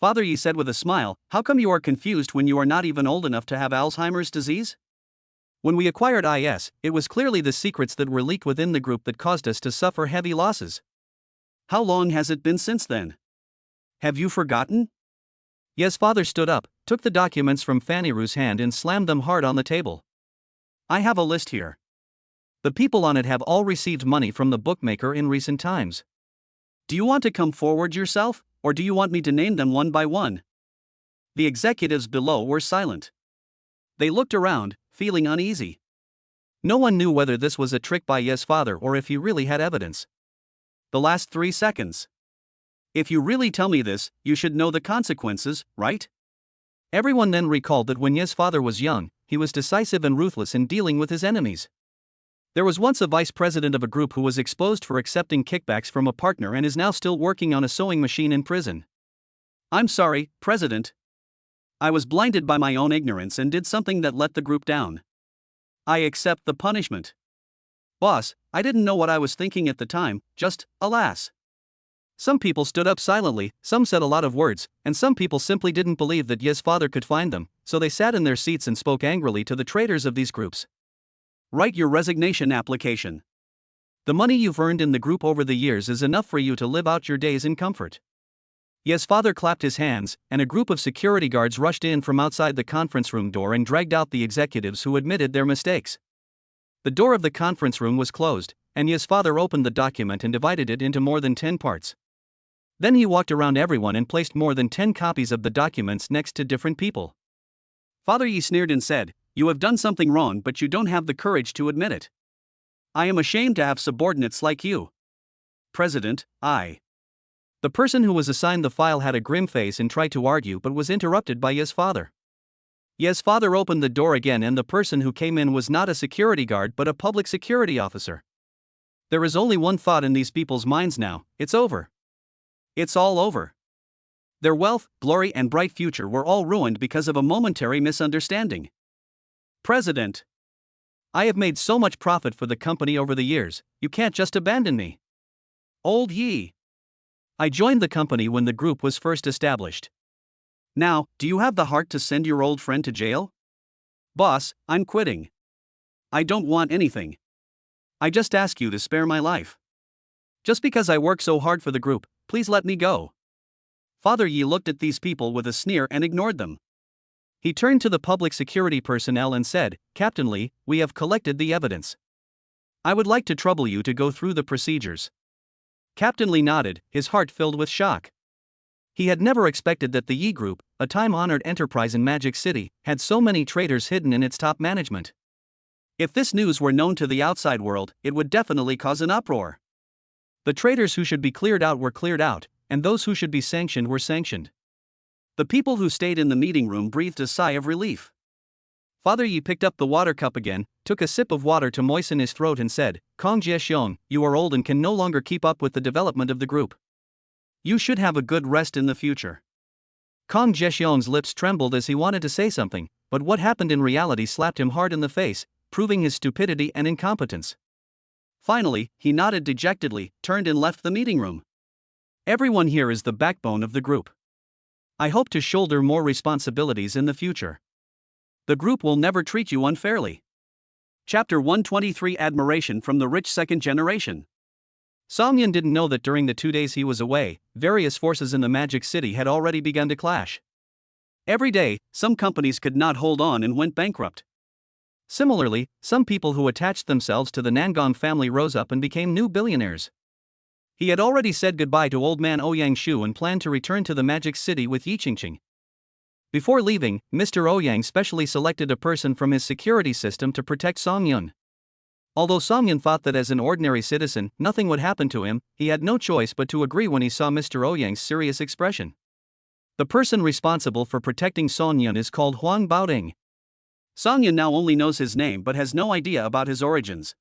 Father Yi said with a smile, "How come you are confused when you are not even old enough to have Alzheimer's disease? When we acquired IS, it was clearly the secrets that were leaked within the group that caused us to suffer heavy losses. How long has it been since then? Have you forgotten?" Ye's father stood up, took the documents from Fanny Ru's hand and slammed them hard on the table. "I have a list here. The people on it have all received money from the bookmaker in recent times. Do you want to come forward yourself, or do you want me to name them one by one?" The executives below were silent. They looked around, feeling uneasy. No one knew whether this was a trick by Ye's father or if he really had evidence. The last 3 seconds. "If you really tell me this, you should know the consequences, right?" Everyone then recalled that when Ye's father was young, he was decisive and ruthless in dealing with his enemies. There was once a vice president of a group who was exposed for accepting kickbacks from a partner and is now still working on a sewing machine in prison. "I'm sorry, President. I was blinded by my own ignorance and did something that let the group down. I accept the punishment. Boss, I didn't know what I was thinking at the time, just, alas." Some people stood up silently, some said a lot of words, and some people simply didn't believe that Ye's father could find them, so they sat in their seats and spoke angrily to the traitors of these groups. "Write your resignation application. The money you've earned in the group over the years is enough for you to live out your days in comfort." Ye's father clapped his hands, and a group of security guards rushed in from outside the conference room door and dragged out the executives who admitted their mistakes. The door of the conference room was closed, and Ye's father opened the document and divided it into more than 10 parts. Then he walked around everyone and placed more than 10 copies of the documents next to different people. Father Yi sneered and said, "You have done something wrong, but you don't have the courage to admit it. I am ashamed to have subordinates like you." President, I. The person who was assigned the file had a grim face and tried to argue but was interrupted by Ye's father. Ye's father opened the door again and the person who came in was not a security guard but a public security officer. There is only one thought in these people's minds now: it's over. It's all over. Their wealth, glory, and bright future were all ruined because of a momentary misunderstanding. President, I have made so much profit for the company over the years, you can't just abandon me. Old Yi. I joined the company when the group was first established. Now, do you have the heart to send your old friend to jail? Boss, I'm quitting. I don't want anything. I just ask you to spare my life. Just because I work so hard for the group, please let me go." Father Yi looked at these people with a sneer and ignored them. He turned to the public security personnel and said, "Captain Li, we have collected the evidence. I would like to trouble you to go through the procedures." Captain Li nodded, his heart filled with shock. He had never expected that the Yi Group, a time-honored enterprise in Magic City, had so many traitors hidden in its top management. If this news were known to the outside world, it would definitely cause an uproar. The traitors who should be cleared out were cleared out, and those who should be sanctioned were sanctioned. The people who stayed in the meeting room breathed a sigh of relief. Father Yi picked up the water cup again, took a sip of water to moisten his throat and said, "Kong Jiexiong, you are old and can no longer keep up with the development of the group. You should have a good rest in the future. Kong Jeshion's lips trembled as he wanted to say something, but what happened in reality slapped him hard in the face, proving his stupidity and incompetence. Finally, he nodded dejectedly, turned and left the meeting room. Everyone here is the backbone of the group. I hope to shoulder more responsibilities in the future. The group will never treat you unfairly. Chapter 123 Admiration from the Rich Second Generation. Song Yun didn't know that during the 2 days he was away, various forces in the Magic City had already begun to clash. Every day, some companies could not hold on and went bankrupt. Similarly, some people who attached themselves to the Nangong family rose up and became new billionaires. He had already said goodbye to old man Ouyang Shu and planned to return to the Magic City with Yi Qingqing. Before leaving, Mr. Ouyang specially selected a person from his security system to protect Song Yun. Although Song Yun thought that as an ordinary citizen, nothing would happen to him, he had no choice but to agree when he saw Mr. Ouyang's serious expression. The person responsible for protecting Song Yun is called Huang Baoding. Song Yun now only knows his name but has no idea about his origins.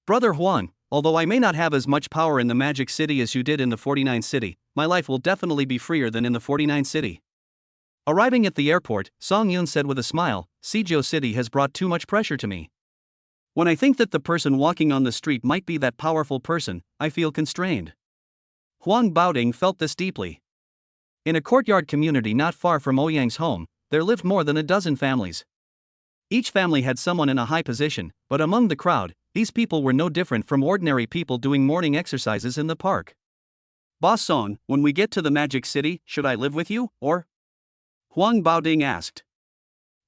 Brother Huang, although I may not have as much power in the Magic City as you did in the 49th City, my life will definitely be freer than in the 49th City. Arriving at the airport, Song Yun said with a smile, Sijou City has brought too much pressure to me. When I think that the person walking on the street might be that powerful person, I feel constrained. Huang Baoding felt this deeply. In a courtyard community not far from Ouyang's home, there lived more than a dozen families. Each family had someone in a high position, but among the crowd, these people were no different from ordinary people doing morning exercises in the park. Boss Song, when we get to the Magic City, should I live with you, or? Huang Baoding asked.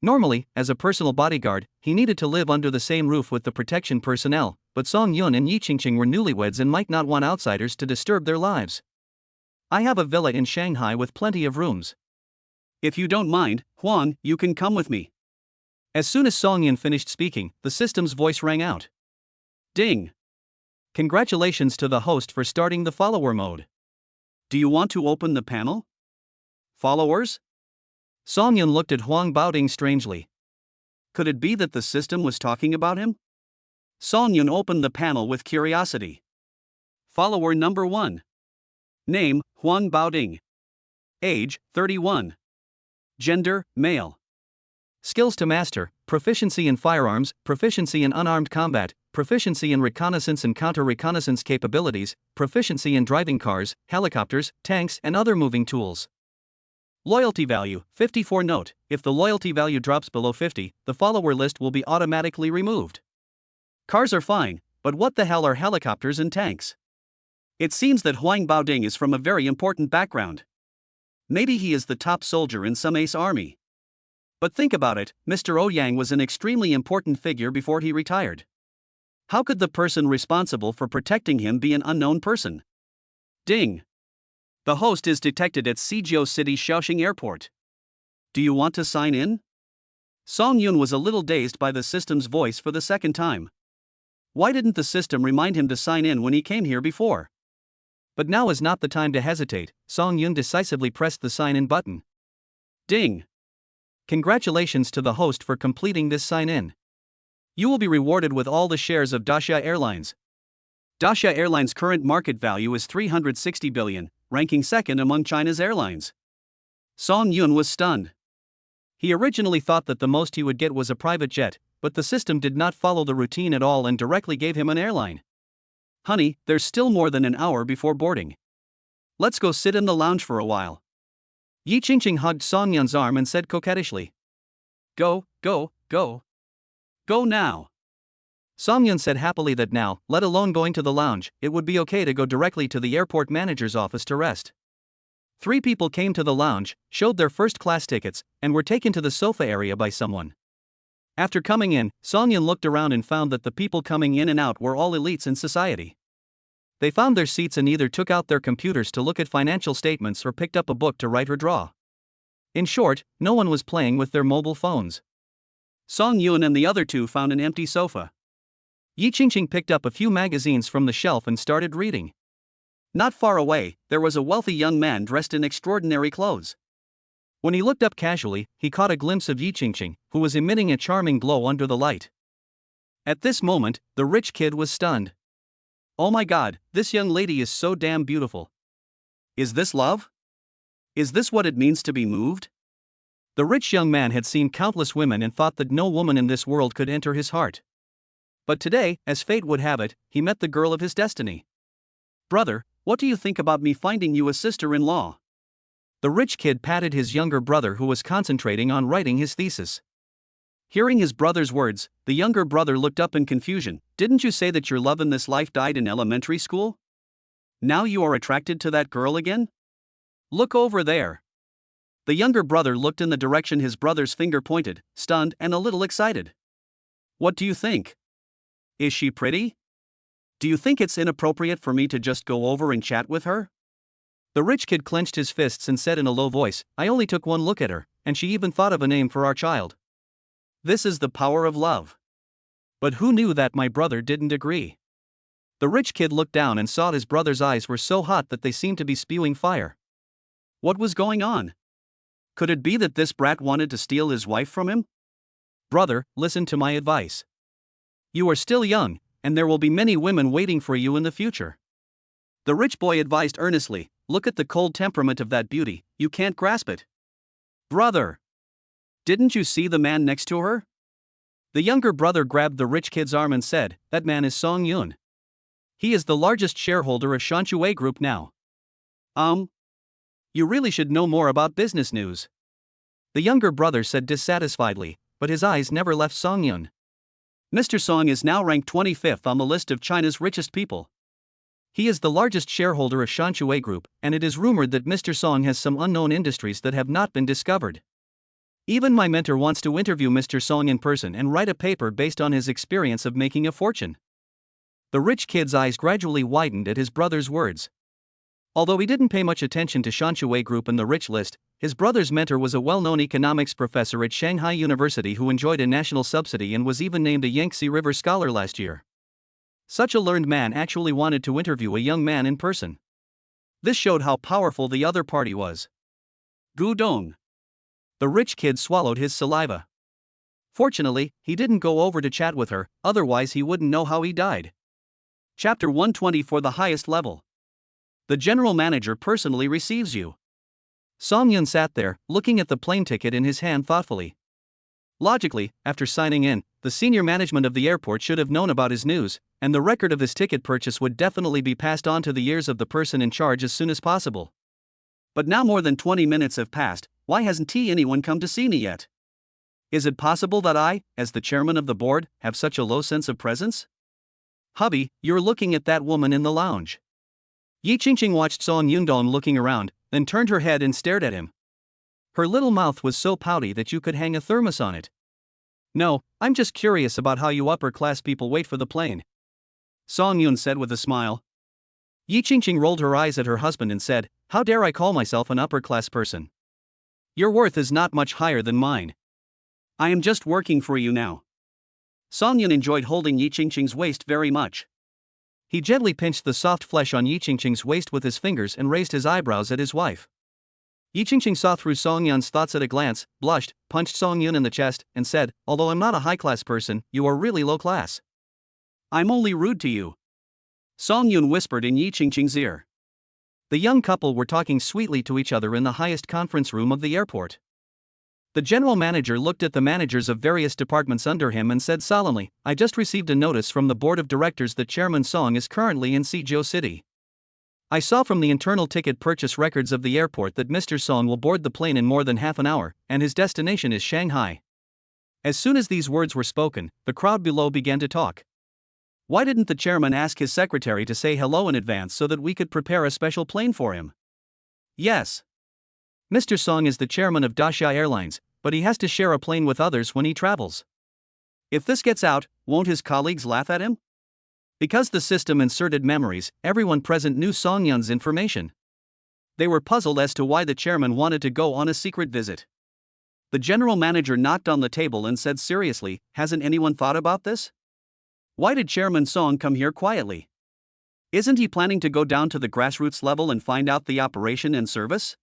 Normally, as a personal bodyguard, he needed to live under the same roof with the protection personnel, but Song Yun and Yi Qingqing were newlyweds and might not want outsiders to disturb their lives. I have a villa in Shanghai with plenty of rooms. If you don't mind, Huang, you can come with me. As soon as Song Yun finished speaking, the system's voice rang out. Ding! Congratulations to the host for starting the follower mode. Do you want to open the panel? Followers? Song Yun looked at Huang Baoding strangely. Could it be that the system was talking about him? Song Yun opened the panel with curiosity. Follower number 1. Name, Huang Baoding. Age, 31. Gender, male. Skills to master, proficiency in firearms, proficiency in unarmed combat, proficiency in reconnaissance and counter-reconnaissance capabilities, proficiency in driving cars, helicopters, tanks and other moving tools. Loyalty value, 54. Note, if the loyalty value drops below 50, the follower list will be automatically removed. Cars are fine, but what the hell are helicopters and tanks? It seems that Huang Baoding is from a very important background. Maybe he is the top soldier in some ace army. But think about it, Mr. Ouyang was an extremely important figure before he retired. How could the person responsible for protecting him be an unknown person? Ding! The host is detected at Sijou City Shaoxing Airport. Do you want to sign in? Song Yun was a little dazed by the system's voice for the second time. Why didn't the system remind him to sign in when he came here before? But now is not the time to hesitate. Song Yun decisively pressed the sign-in button. Ding! Congratulations to the host for completing this sign-in. You will be rewarded with all the shares of Daxia Airlines. Daxia Airlines' current market value is 360 billion, ranking second among China's airlines. Song Yun was stunned. He originally thought that the most he would get was a private jet, but the system did not follow the routine at all and directly gave him an airline. Honey, there's still more than an hour before boarding. Let's go sit in the lounge for a while. Yi Qingqing hugged Song Yun's arm and said coquettishly. Go, go, go. Go now. Song Yun said happily that now, let alone going to the lounge, it would be okay to go directly to the airport manager's office to rest. 3 people came to the lounge, showed their first-class tickets, and were taken to the sofa area by someone. After coming in, Song Yun looked around and found that the people coming in and out were all elites in society. They found their seats and either took out their computers to look at financial statements or picked up a book to write or draw. In short, no one was playing with their mobile phones. Song Yun and the other 2 found an empty sofa. Yi Qingqing picked up a few magazines from the shelf and started reading. Not far away, there was a wealthy young man dressed in extraordinary clothes. When he looked up casually, he caught a glimpse of Yi Qingqing, who was emitting a charming glow under the light. At this moment, the rich kid was stunned. Oh my god, this young lady is so damn beautiful. Is this love? Is this what it means to be moved? The rich young man had seen countless women and thought that no woman in this world could enter his heart. But today, as fate would have it, he met the girl of his destiny. Brother, what do you think about me finding you a sister-in-law? The rich kid patted his younger brother who was concentrating on writing his thesis. Hearing his brother's words, the younger brother looked up in confusion. Didn't you say that your love in this life died in elementary school? Now you are attracted to that girl again? Look over there. The younger brother looked in the direction his brother's finger pointed, stunned and a little excited. What do you think? Is she pretty? Do you think it's inappropriate for me to just go over and chat with her? The rich kid clenched his fists and said in a low voice, I only took one look at her, and she even thought of a name for our child. This is the power of love. But who knew that my brother didn't agree? The rich kid looked down and saw his brother's eyes were so hot that they seemed to be spewing fire. What was going on? Could it be that this brat wanted to steal his wife from him? Brother, listen to my advice. You are still young, and there will be many women waiting for you in the future. The rich boy advised earnestly, look at the cold temperament of that beauty, you can't grasp it. Brother! Didn't you see the man next to her? The younger brother grabbed the rich kid's arm and said, that man is Song Yun. He is the largest shareholder of Shanchuei Group now. You really should know more about business news. The younger brother said dissatisfiedly, but his eyes never left Song Yun. Mr. Song is now ranked 25th on the list of China's richest people. He is the largest shareholder of Shanchuei Group, and it is rumored that Mr. Song has some unknown industries that have not been discovered. Even my mentor wants to interview Mr. Song in person and write a paper based on his experience of making a fortune. The rich kid's eyes gradually widened at his brother's words. Although he didn't pay much attention to Shanchuei Group in the rich list, his brother's mentor was a well-known economics professor at Shanghai University who enjoyed a national subsidy and was even named a Yangtze River Scholar last year. Such a learned man actually wanted to interview a young man in person. This showed how powerful the other party was. Gudong. The rich kid swallowed his saliva. Fortunately, he didn't go over to chat with her, otherwise he wouldn't know how he died. Chapter 120 for the highest level. The general manager personally receives you. Song Yun sat there, looking at the plane ticket in his hand thoughtfully. Logically, after signing in, the senior management of the airport should have known about his news, and the record of his ticket purchase would definitely be passed on to the ears of the person in charge as soon as possible. But now more than 20 minutes have passed, why hasn't anyone come to see me yet? Is it possible that I, as the chairman of the board, have such a low sense of presence? Hubby, you're looking at that woman in the lounge. Yi Qingqing watched Song Yundong looking around, then turned her head and stared at him. Her little mouth was so pouty that you could hang a thermos on it. No, I'm just curious about how you upper-class people wait for the plane. Song Yun said with a smile. Yi Qingqing rolled her eyes at her husband and said, how dare I call myself an upper-class person? Your worth is not much higher than mine. I am just working for you now. Song Yun enjoyed holding Yi Qingqing's waist very much. He gently pinched the soft flesh on Yi Qingqing's waist with his fingers and raised his eyebrows at his wife. Yi Qingqing saw through Song Yun's thoughts at a glance, blushed, punched Song Yun in the chest, and said, although I'm not a high-class person, you are really low-class. I'm only rude to you. Song Yun whispered in Yi Qingqing's ear. The young couple were talking sweetly to each other in the highest conference room of the airport. The general manager looked at the managers of various departments under him and said solemnly, I just received a notice from the board of directors that Chairman Song is currently in Suzhou City. I saw from the internal ticket purchase records of the airport that Mr. Song will board the plane in more than half an hour, and his destination is Shanghai. As soon as these words were spoken, the crowd below began to talk. Why didn't the chairman ask his secretary to say hello in advance so that we could prepare a special plane for him? Yes. Mr. Song is the chairman of Daxia Airlines, but he has to share a plane with others when he travels. If this gets out, won't his colleagues laugh at him? Because the system inserted memories, everyone present knew Song Yun's information. They were puzzled as to why the chairman wanted to go on a secret visit. The general manager knocked on the table and said seriously, hasn't anyone thought about this? Why did Chairman Song come here quietly? Isn't he planning to go down to the grassroots level and find out the operation and service?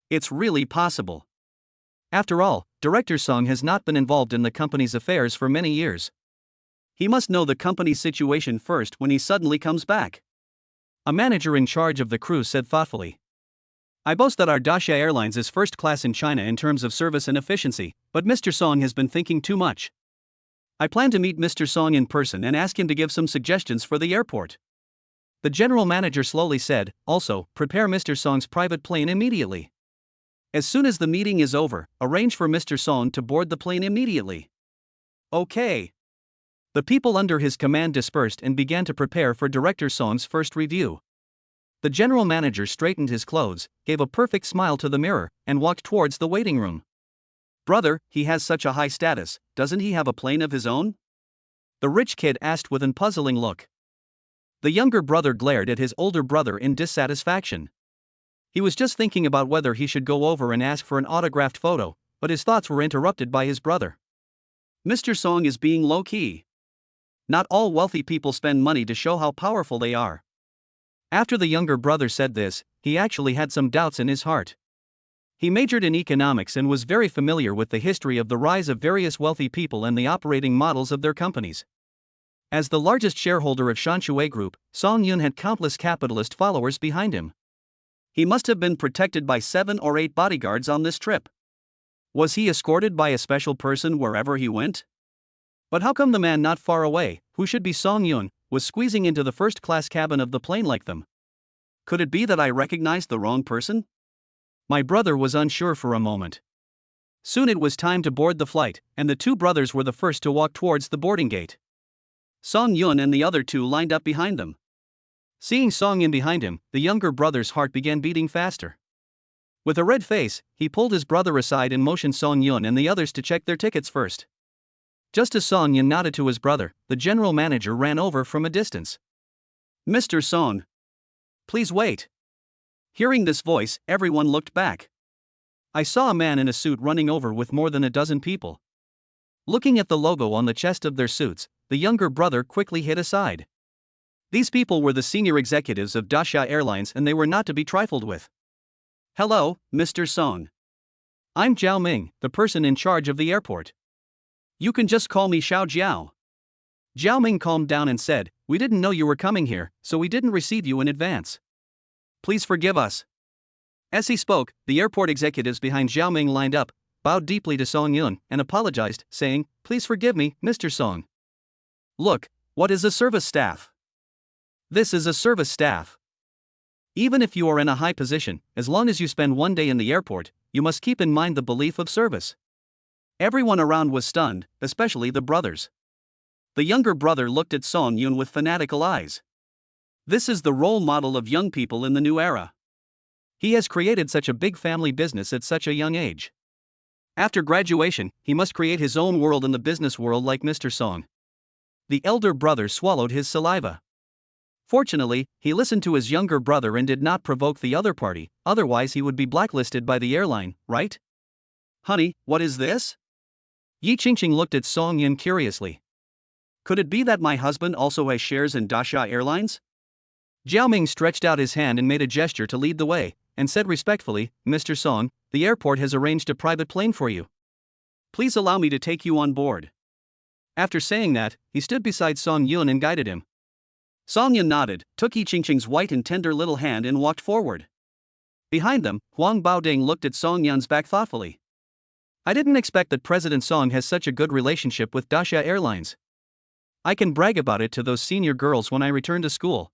It's really possible. After all, Director Song has not been involved in the company's affairs for many years. He must know the company's situation first when he suddenly comes back. A manager in charge of the crew said thoughtfully, I boast that our Dacia Airlines is first class in China in terms of service and efficiency, but Mr. Song has been thinking too much. I plan to meet Mr. Song in person and ask him to give some suggestions for the airport. The general manager slowly said, also, prepare Mr. Song's private plane immediately. As soon as the meeting is over, arrange for Mr. Song to board the plane immediately. Okay. The people under his command dispersed and began to prepare for Director Song's first review. The general manager straightened his clothes, gave a perfect smile to the mirror, and walked towards the waiting room. Brother, he has such a high status, doesn't he have a plane of his own? The rich kid asked with an puzzling look. The younger brother glared at his older brother in dissatisfaction. He was just thinking about whether he should go over and ask for an autographed photo, but his thoughts were interrupted by his brother. Mr. Song is being low-key. Not all wealthy people spend money to show how powerful they are. After the younger brother said this, he actually had some doubts in his heart. He majored in economics and was very familiar with the history of the rise of various wealthy people and the operating models of their companies. As the largest shareholder of Shanshui Group, Song Yun had countless capitalist followers behind him. He must have been protected by 7 or 8 bodyguards on this trip. Was he escorted by a special person wherever he went? But how come the man not far away, who should be Song Yun, was squeezing into the first-class cabin of the plane like them? Could it be that I recognized the wrong person? My brother was unsure for a moment. Soon it was time to board the flight, and the two brothers were the first to walk towards the boarding gate. Song Yun and the other two lined up behind them. Seeing Song Yun behind him, the younger brother's heart began beating faster. With a red face, he pulled his brother aside and motioned Song Yun and the others to check their tickets first. Just as Song Yun nodded to his brother, the general manager ran over from a distance. Mr. Song, please wait. Hearing this voice, everyone looked back. I saw a man in a suit running over with more than a dozen people. Looking at the logo on the chest of their suits, the younger brother quickly hid aside. These people were the senior executives of Dacia Airlines and they were not to be trifled with. Hello, Mr. Song. I'm Zhao Ming, the person in charge of the airport. You can just call me Xiao Jiao. Zhao Ming calmed down and said, we didn't know you were coming here, so we didn't receive you in advance. Please forgive us. As he spoke, the airport executives behind Zhao Ming lined up, bowed deeply to Song Yun, and apologized, saying, please forgive me, Mr. Song. Look, what is a service staff? This is a service staff. Even if you are in a high position, as long as you spend one day in the airport, you must keep in mind the belief of service. Everyone around was stunned, especially the brothers. The younger brother looked at Song Yun with fanatical eyes. This is the role model of young people in the new era. He has created such a big family business at such a young age. After graduation, he must create his own world in the business world like Mr. Song. The elder brother swallowed his saliva. Fortunately, he listened to his younger brother and did not provoke the other party, otherwise he would be blacklisted by the airline, right? Honey, what is this? Yi Qingqing looked at Song Yun curiously. Could it be that my husband also has shares in Dacia Airlines? Zhao Ming stretched out his hand and made a gesture to lead the way, and said respectfully, Mr. Song, the airport has arranged a private plane for you. Please allow me to take you on board. After saying that, he stood beside Song Yun and guided him. Song Yun nodded, took Yi Qingqing's white and tender little hand and walked forward. Behind them, Huang Baoding looked at Song Yun's back thoughtfully. I didn't expect that President Song has such a good relationship with Dacia Airlines. I can brag about it to those senior girls when I return to school.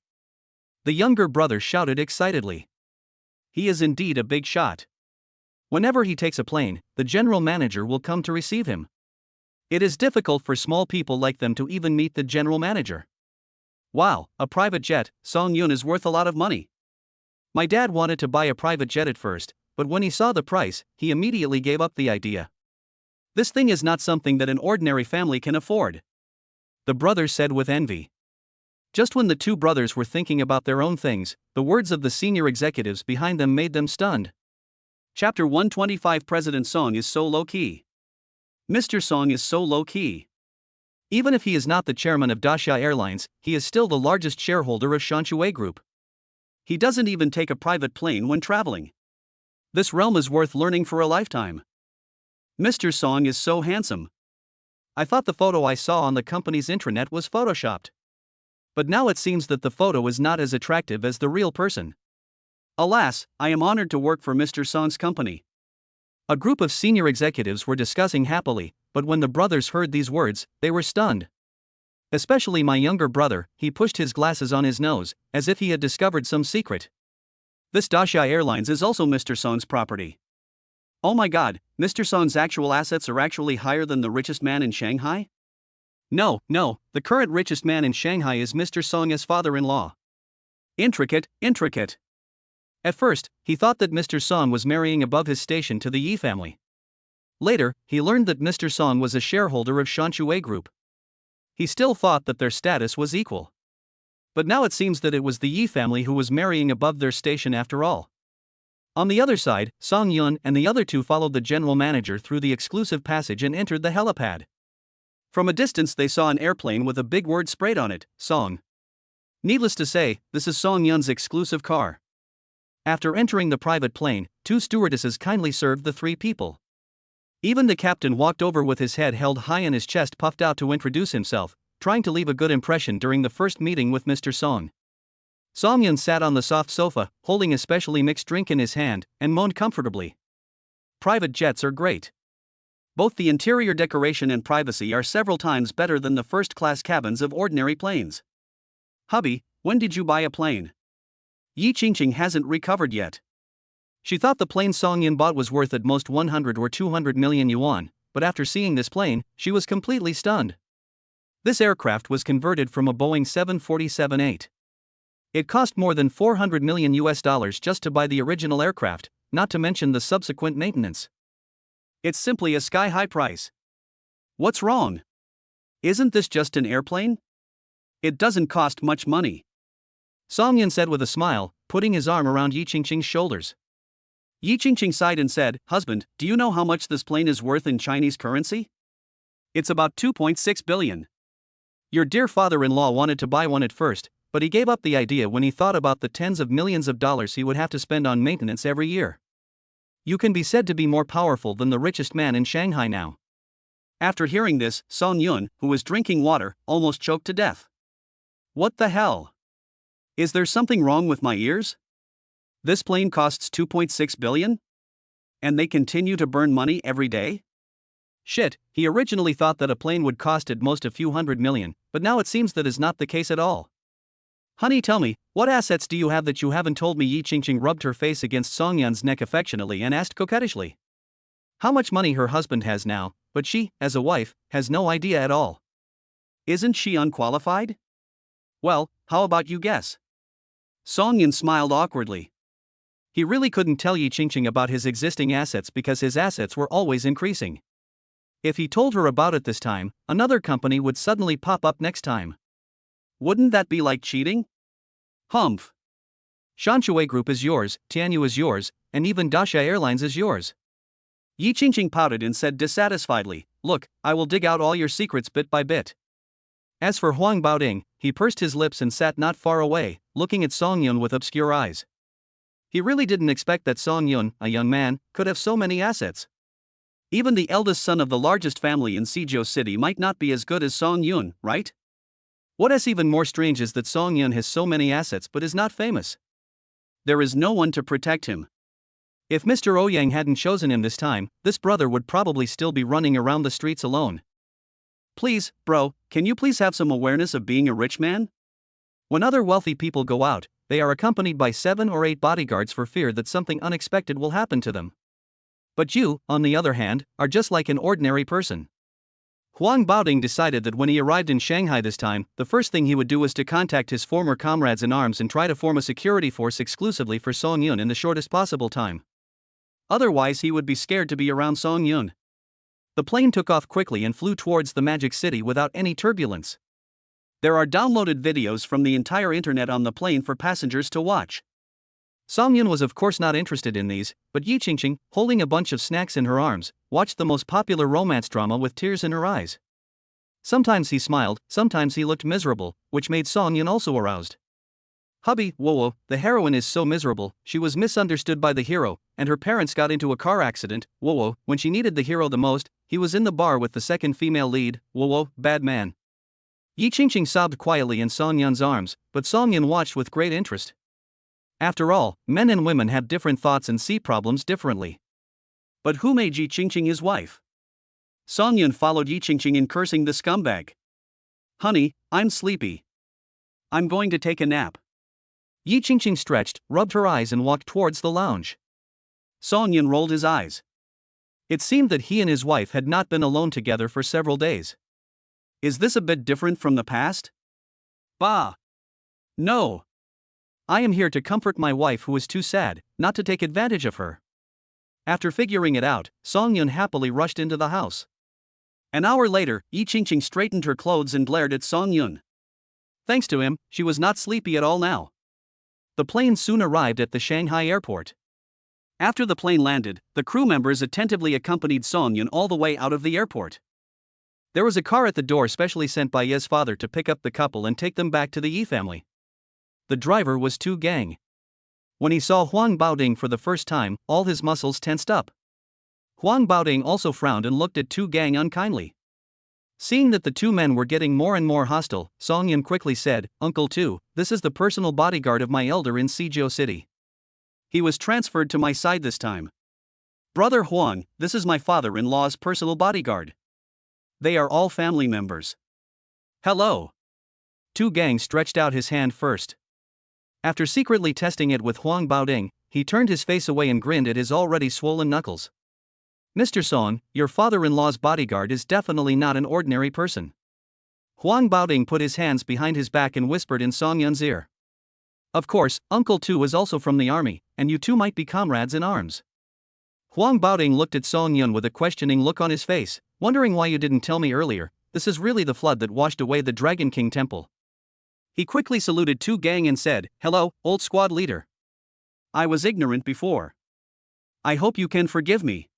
The younger brother shouted excitedly. He is indeed a big shot. Whenever he takes a plane, the general manager will come to receive him. It is difficult for small people like them to even meet the general manager. Wow, a private jet, Song Yun is worth a lot of money. My dad wanted to buy a private jet at first, but when he saw the price, he immediately gave up the idea. This thing is not something that an ordinary family can afford. The brothers said with envy. Just when the two brothers were thinking about their own things, the words of the senior executives behind them made them stunned. Chapter 125 President Song is so low-key. Mr. Song is so low-key. Even if he is not the chairman of Dacia Airlines, he is still the largest shareholder of Shanshui Group. He doesn't even take a private plane when traveling. This realm is worth learning for a lifetime. Mr. Song is so handsome. I thought the photo I saw on the company's intranet was photoshopped. But now it seems that the photo is not as attractive as the real person. Alas, I am honored to work for Mr. Song's company. A group of senior executives were discussing happily, but when the brothers heard these words, they were stunned. Especially my younger brother, he pushed his glasses on his nose, as if he had discovered some secret. This Dacia Airlines is also Mr. Song's property. Oh my god, Mr. Song's actual assets are actually higher than the richest man in Shanghai? No, the current richest man in Shanghai is Mr. Song's father-in-law. Intricate. At first, he thought that Mr. Song was marrying above his station to the Yi family. Later, he learned that Mr. Song was a shareholder of Shanshui Group. He still thought that their status was equal. But now it seems that it was the Yi family who was marrying above their station after all. On the other side, Song Yun and the other two followed the general manager through the exclusive passage and entered the helipad. From a distance they saw an airplane with a big word sprayed on it, Song. Needless to say, this is Song Yun's exclusive car. After entering the private plane, two stewardesses kindly served the three people. Even the captain walked over with his head held high and his chest puffed out to introduce himself, trying to leave a good impression during the first meeting with Mr. Song. Song Yun sat on the soft sofa, holding a specially mixed drink in his hand, and moaned comfortably. Private jets are great. Both the interior decoration and privacy are several times better than the first-class cabins of ordinary planes. Hubby, when did you buy a plane? Yi Qingqing hasn't recovered yet. She thought the plane Song Yun bought was worth at most 100 or 200 million yuan, but after seeing this plane, she was completely stunned. This aircraft was converted from a Boeing 747-8. It cost more than $400 million just to buy the original aircraft, not to mention the subsequent maintenance. It's simply a sky-high price. What's wrong? Isn't this just an airplane? It doesn't cost much money. Song Yun said with a smile, putting his arm around Yi Qingqing's shoulders. Yi Qingqing sighed and said, "Husband, do you know how much this plane is worth in Chinese currency? It's about 2.6 billion. Your dear father-in-law wanted to buy one at first, but he gave up the idea when he thought about the tens of millions of dollars he would have to spend on maintenance every year. You can be said to be more powerful than the richest man in Shanghai now." After hearing this, Song Yun, who was drinking water, almost choked to death. What the hell? Is there something wrong with my ears? This plane costs 2.6 billion? And they continue to burn money every day? Shit, he originally thought that a plane would cost at most a few hundred million, but now it seems that is not the case at all. Honey, tell me, what assets do you have that you haven't told me? Yi Qingqing rubbed her face against Song Yun's neck affectionately and asked coquettishly. How much money her husband has now, but she, as a wife, has no idea at all. Isn't she unqualified? Well, how about you guess? Song Yun smiled awkwardly. He really couldn't tell Yi Qingqing about his existing assets because his assets were always increasing. If he told her about it this time, another company would suddenly pop up next time. Wouldn't that be like cheating? Humph. Shanshui Group is yours, Tianyu is yours, and even Dacia Airlines is yours. Yi Qingqing pouted and said dissatisfiedly, "Look, I will dig out all your secrets bit by bit." As for Huang Baoding, he pursed his lips and sat not far away, looking at Song Yun with obscure eyes. He really didn't expect that Song Yun, a young man, could have so many assets. Even the eldest son of the largest family in Suzhou City might not be as good as Song Yun, right? What is even more strange is that Song Yun has so many assets but is not famous. There is no one to protect him. If Mr. Ouyang hadn't chosen him this time, this brother would probably still be running around the streets alone. Please, bro, can you please have some awareness of being a rich man? When other wealthy people go out, they are accompanied by 7 or 8 bodyguards for fear that something unexpected will happen to them. But you, on the other hand, are just like an ordinary person. Huang Baoding decided that when he arrived in Shanghai this time, the first thing he would do was to contact his former comrades in arms and try to form a security force exclusively for Song Yun in the shortest possible time. Otherwise he would be scared to be around Song Yun. The plane took off quickly and flew towards the Magic City without any turbulence. There are downloaded videos from the entire internet on the plane for passengers to watch. Song Yun was of course not interested in these, but Yi Qingqing, holding a bunch of snacks in her arms, watched the most popular romance drama with tears in her eyes. Sometimes he smiled, sometimes he looked miserable, which made Song Yun also aroused. Hubby, whoa, the heroine is so miserable, she was misunderstood by the hero, and her parents got into a car accident, whoa, when she needed the hero the most, he was in the bar with the second female lead, whoa, bad man. Yi Qingqing sobbed quietly in Song Yun's arms, but Song Yun watched with great interest. After all, men and women have different thoughts and see problems differently. But who made Yi Qingqing his wife? Song Yun followed Yi Qingqing in cursing the scumbag. Honey, I'm sleepy. I'm going to take a nap. Yi Qingqing stretched, rubbed her eyes and walked towards the lounge. Song Yun rolled his eyes. It seemed that he and his wife had not been alone together for several days. Is this a bit different from the past? Bah! No! I am here to comfort my wife who is too sad, not to take advantage of her. After figuring it out, Song Yun happily rushed into the house. An hour later, Yi Qingqing straightened her clothes and glared at Song Yun. Thanks to him, she was not sleepy at all now. The plane soon arrived at the Shanghai airport. After the plane landed, the crew members attentively accompanied Song Yun all the way out of the airport. There was a car at the door specially sent by Ye's father to pick up the couple and take them back to the Yi family. The driver was Tu Gang. When he saw Huang Baoding for the first time, all his muscles tensed up. Huang Baoding also frowned and looked at Tu Gang unkindly. Seeing that the two men were getting more and more hostile, Song Yun quickly said, Uncle Tu, this is the personal bodyguard of my elder in Suzhou City. He was transferred to my side this time. Brother Huang, this is my father-in-law's personal bodyguard. They are all family members. Hello. Tu Gang stretched out his hand first. After secretly testing it with Huang Baoding, he turned his face away and grinned at his already swollen knuckles. Mr. Song, your father-in-law's bodyguard is definitely not an ordinary person. Huang Baoding put his hands behind his back and whispered in Song Yun's ear. Of course, Uncle Tu is also from the army, and you two might be comrades in arms. Huang Baoding looked at Song Yun with a questioning look on his face, wondering why you didn't tell me earlier. This is really the flood that washed away the Dragon King temple. He quickly saluted Tu Gang and said, Hello, old squad leader. I was ignorant before. I hope you can forgive me.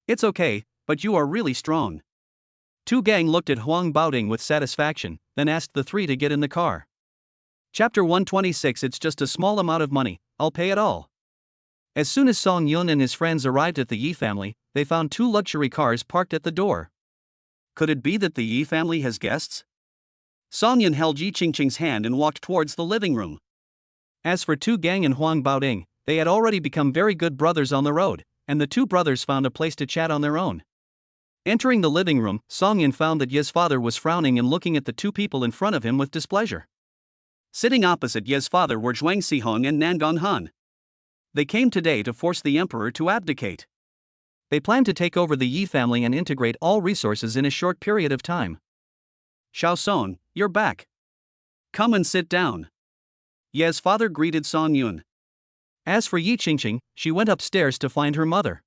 It's okay, but you are really strong. Tu Gang looked at Huang Baoding with satisfaction, then asked the three to get in the car. Chapter 126. It's just a small amount of money, I'll pay it all. As soon as Song Yun and his friends arrived at the Yi family, they found two luxury cars parked at the door. Could it be that the Yi family has guests? Song Yun held Yi Qingqing's hand and walked towards the living room. As for Tu Gang and Huang Baoding, they had already become very good brothers on the road, and the two brothers found a place to chat on their own. Entering the living room, Song Yun found that Ye's father was frowning and looking at the two people in front of him with displeasure. Sitting opposite Ye's father were Zhuang Xihong and Nangong Han. They came today to force the emperor to abdicate. They planned to take over the Yi family and integrate all resources in a short period of time. Xiao Song, you're back. Come and sit down. Ye's father greeted Song Yun. As for Yi Qingqing, she went upstairs to find her mother.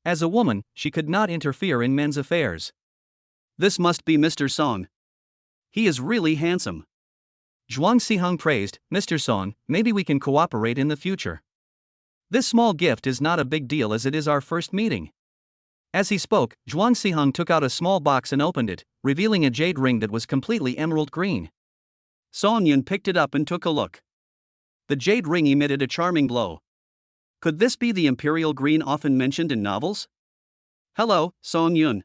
As a woman, she could not interfere in men's affairs. This must be Mr. Song. He is really handsome. Zhuang Xihong praised, Mr. Song, maybe we can cooperate in the future. This small gift is not a big deal as it is our first meeting. As he spoke, Zhuang Xihong took out a small box and opened it, revealing a jade ring that was completely emerald green. Song Yun picked it up and took a look. The jade ring emitted a charming glow. Could this be the imperial green often mentioned in novels? Hello, Song Yun.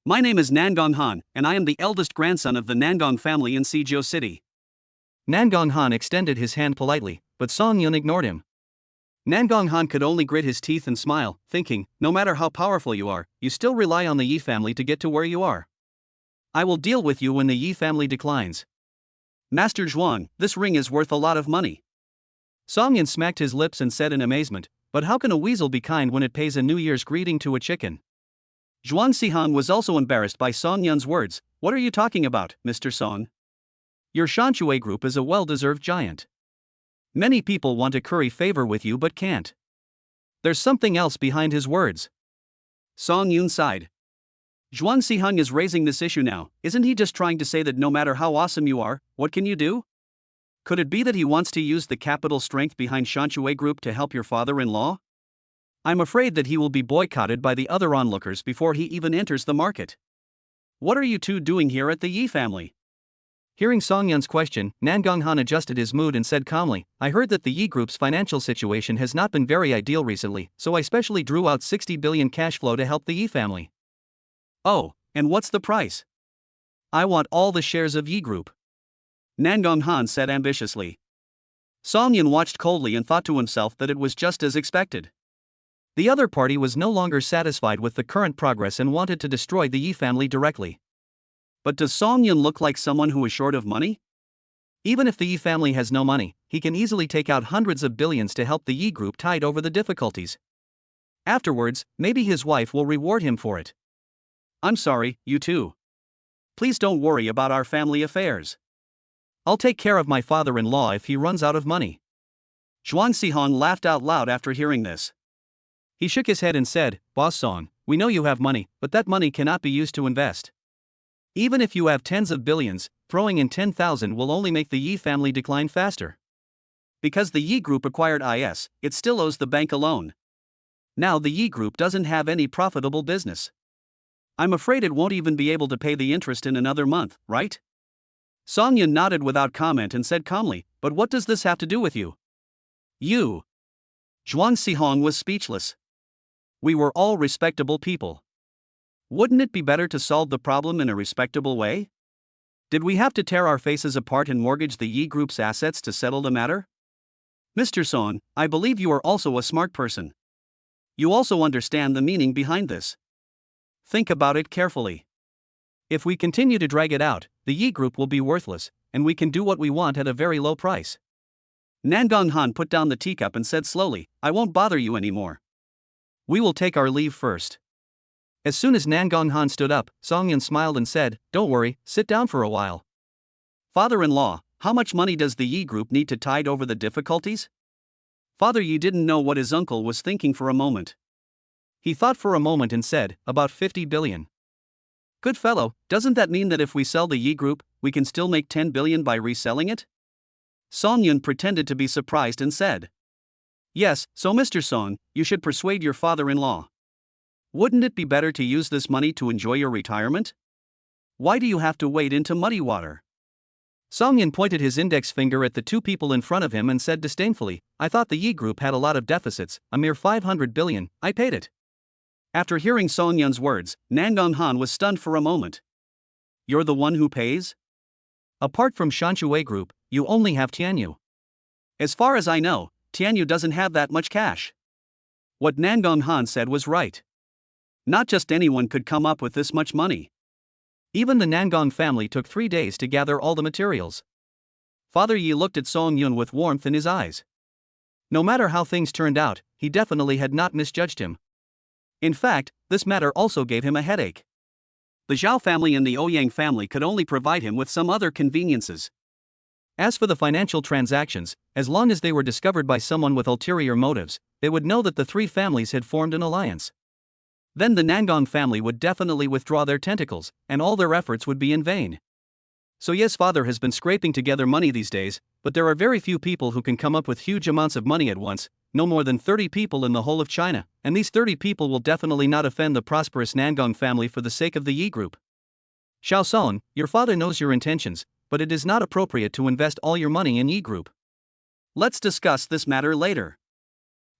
My name is Nangong Han, and I am the eldest grandson of the Nangong family in Suzhou City. Nangong Han extended his hand politely, but Song Yun ignored him. Nangong Han could only grit his teeth and smile, thinking, no matter how powerful you are, you still rely on the Yi family to get to where you are. I will deal with you when the Yi family declines. Master Zhuang, this ring is worth a lot of money. Song Yun smacked his lips and said in amazement, but how can a weasel be kind when it pays a New Year's greeting to a chicken? Zhuang Xihong was also embarrassed by Song Yun's words. What are you talking about, Mr. Song? Your Shanshui group is a well-deserved giant. Many people want to curry favor with you but can't. There's something else behind his words. Song Yun sighed. Zhuang Xihong is raising this issue now, isn't he just trying to say that no matter how awesome you are, what can you do? Could it be that he wants to use the capital strength behind Shanshui Group to help your father-in-law? I'm afraid that he will be boycotted by the other onlookers before he even enters the market. What are you two doing here at the Yi family? Hearing Song Yun's question, Nangong Han adjusted his mood and said calmly, I heard that the Yi Group's financial situation has not been very ideal recently, so I specially drew out 60 billion cash flow to help the Yi family. Oh, and what's the price? I want all the shares of Yi Group. Nangong Han said ambitiously. Song Yun watched coldly and thought to himself that it was just as expected. The other party was no longer satisfied with the current progress and wanted to destroy the Yi family directly. But does Song Yun look like someone who is short of money? Even if the Yi family has no money, he can easily take out hundreds of billions to help the Yi group tide over the difficulties. Afterwards, maybe his wife will reward him for it. I'm sorry, you too. Please don't worry about our family affairs. I'll take care of my father-in-law if he runs out of money. Zhuang Sihong laughed out loud after hearing this. He shook his head and said, Boss Song, we know you have money, but that money cannot be used to invest. Even if you have tens of billions, throwing in 10,000 will only make the Yi family decline faster. Because the Yi group acquired IS, it still owes the bank a loan. Now the Yi group doesn't have any profitable business. I'm afraid it won't even be able to pay the interest in another month, right? Song Yun nodded without comment and said calmly, but what does this have to do with you? You. Zhuang Sihong was speechless. We were all respectable people. Wouldn't it be better to solve the problem in a respectable way? Did we have to tear our faces apart and mortgage the Yi group's assets to settle the matter? Mr. Song, I believe you are also a smart person. You also understand the meaning behind this. Think about it carefully. If we continue to drag it out, the Yi group will be worthless, and we can do what we want at a very low price. Nangong Han put down the teacup and said slowly, I won't bother you anymore. We will take our leave first. As soon as Nangong Han stood up, Song Yun smiled and said, Don't worry, sit down for a while. Father-in-law, how much money does the Yi group need to tide over the difficulties? Father Yi didn't know what his uncle was thinking for a moment. He thought for a moment and said, about 50 billion. Good fellow, doesn't that mean that if we sell the Yi group, we can still make 10 billion by reselling it? Song Yun pretended to be surprised and said, Yes, so Mr. Song, you should persuade your father-in-law. Wouldn't it be better to use this money to enjoy your retirement? Why do you have to wade into muddy water? Song Yun pointed his index finger at the two people in front of him and said disdainfully, I thought the Yi group had a lot of deficits, a mere 500 billion, I paid it. After hearing Song Yun's words, Nangong Han was stunned for a moment. You're the one who pays? Apart from Shanshui Group, you only have Tianyu. As far as I know, Tianyu doesn't have that much cash. What Nangong Han said was right. Not just anyone could come up with this much money. Even the Nangong family took 3 days to gather all the materials. Father Yi looked at Song Yun with warmth in his eyes. No matter how things turned out, he definitely had not misjudged him. In fact, this matter also gave him a headache. The Zhao family and the Ouyang family could only provide him with some other conveniences. As for the financial transactions, as long as they were discovered by someone with ulterior motives, they would know that the three families had formed an alliance. Then the Nangong family would definitely withdraw their tentacles, and all their efforts would be in vain. So yes, father has been scraping together money these days, but there are very few people who can come up with huge amounts of money at once, no more than 30 people in the whole of China, and these 30 people will definitely not offend the prosperous Nangong family for the sake of the Yi group. Xiao Song, your father knows your intentions, but it is not appropriate to invest all your money in Yi group. Let's discuss this matter later.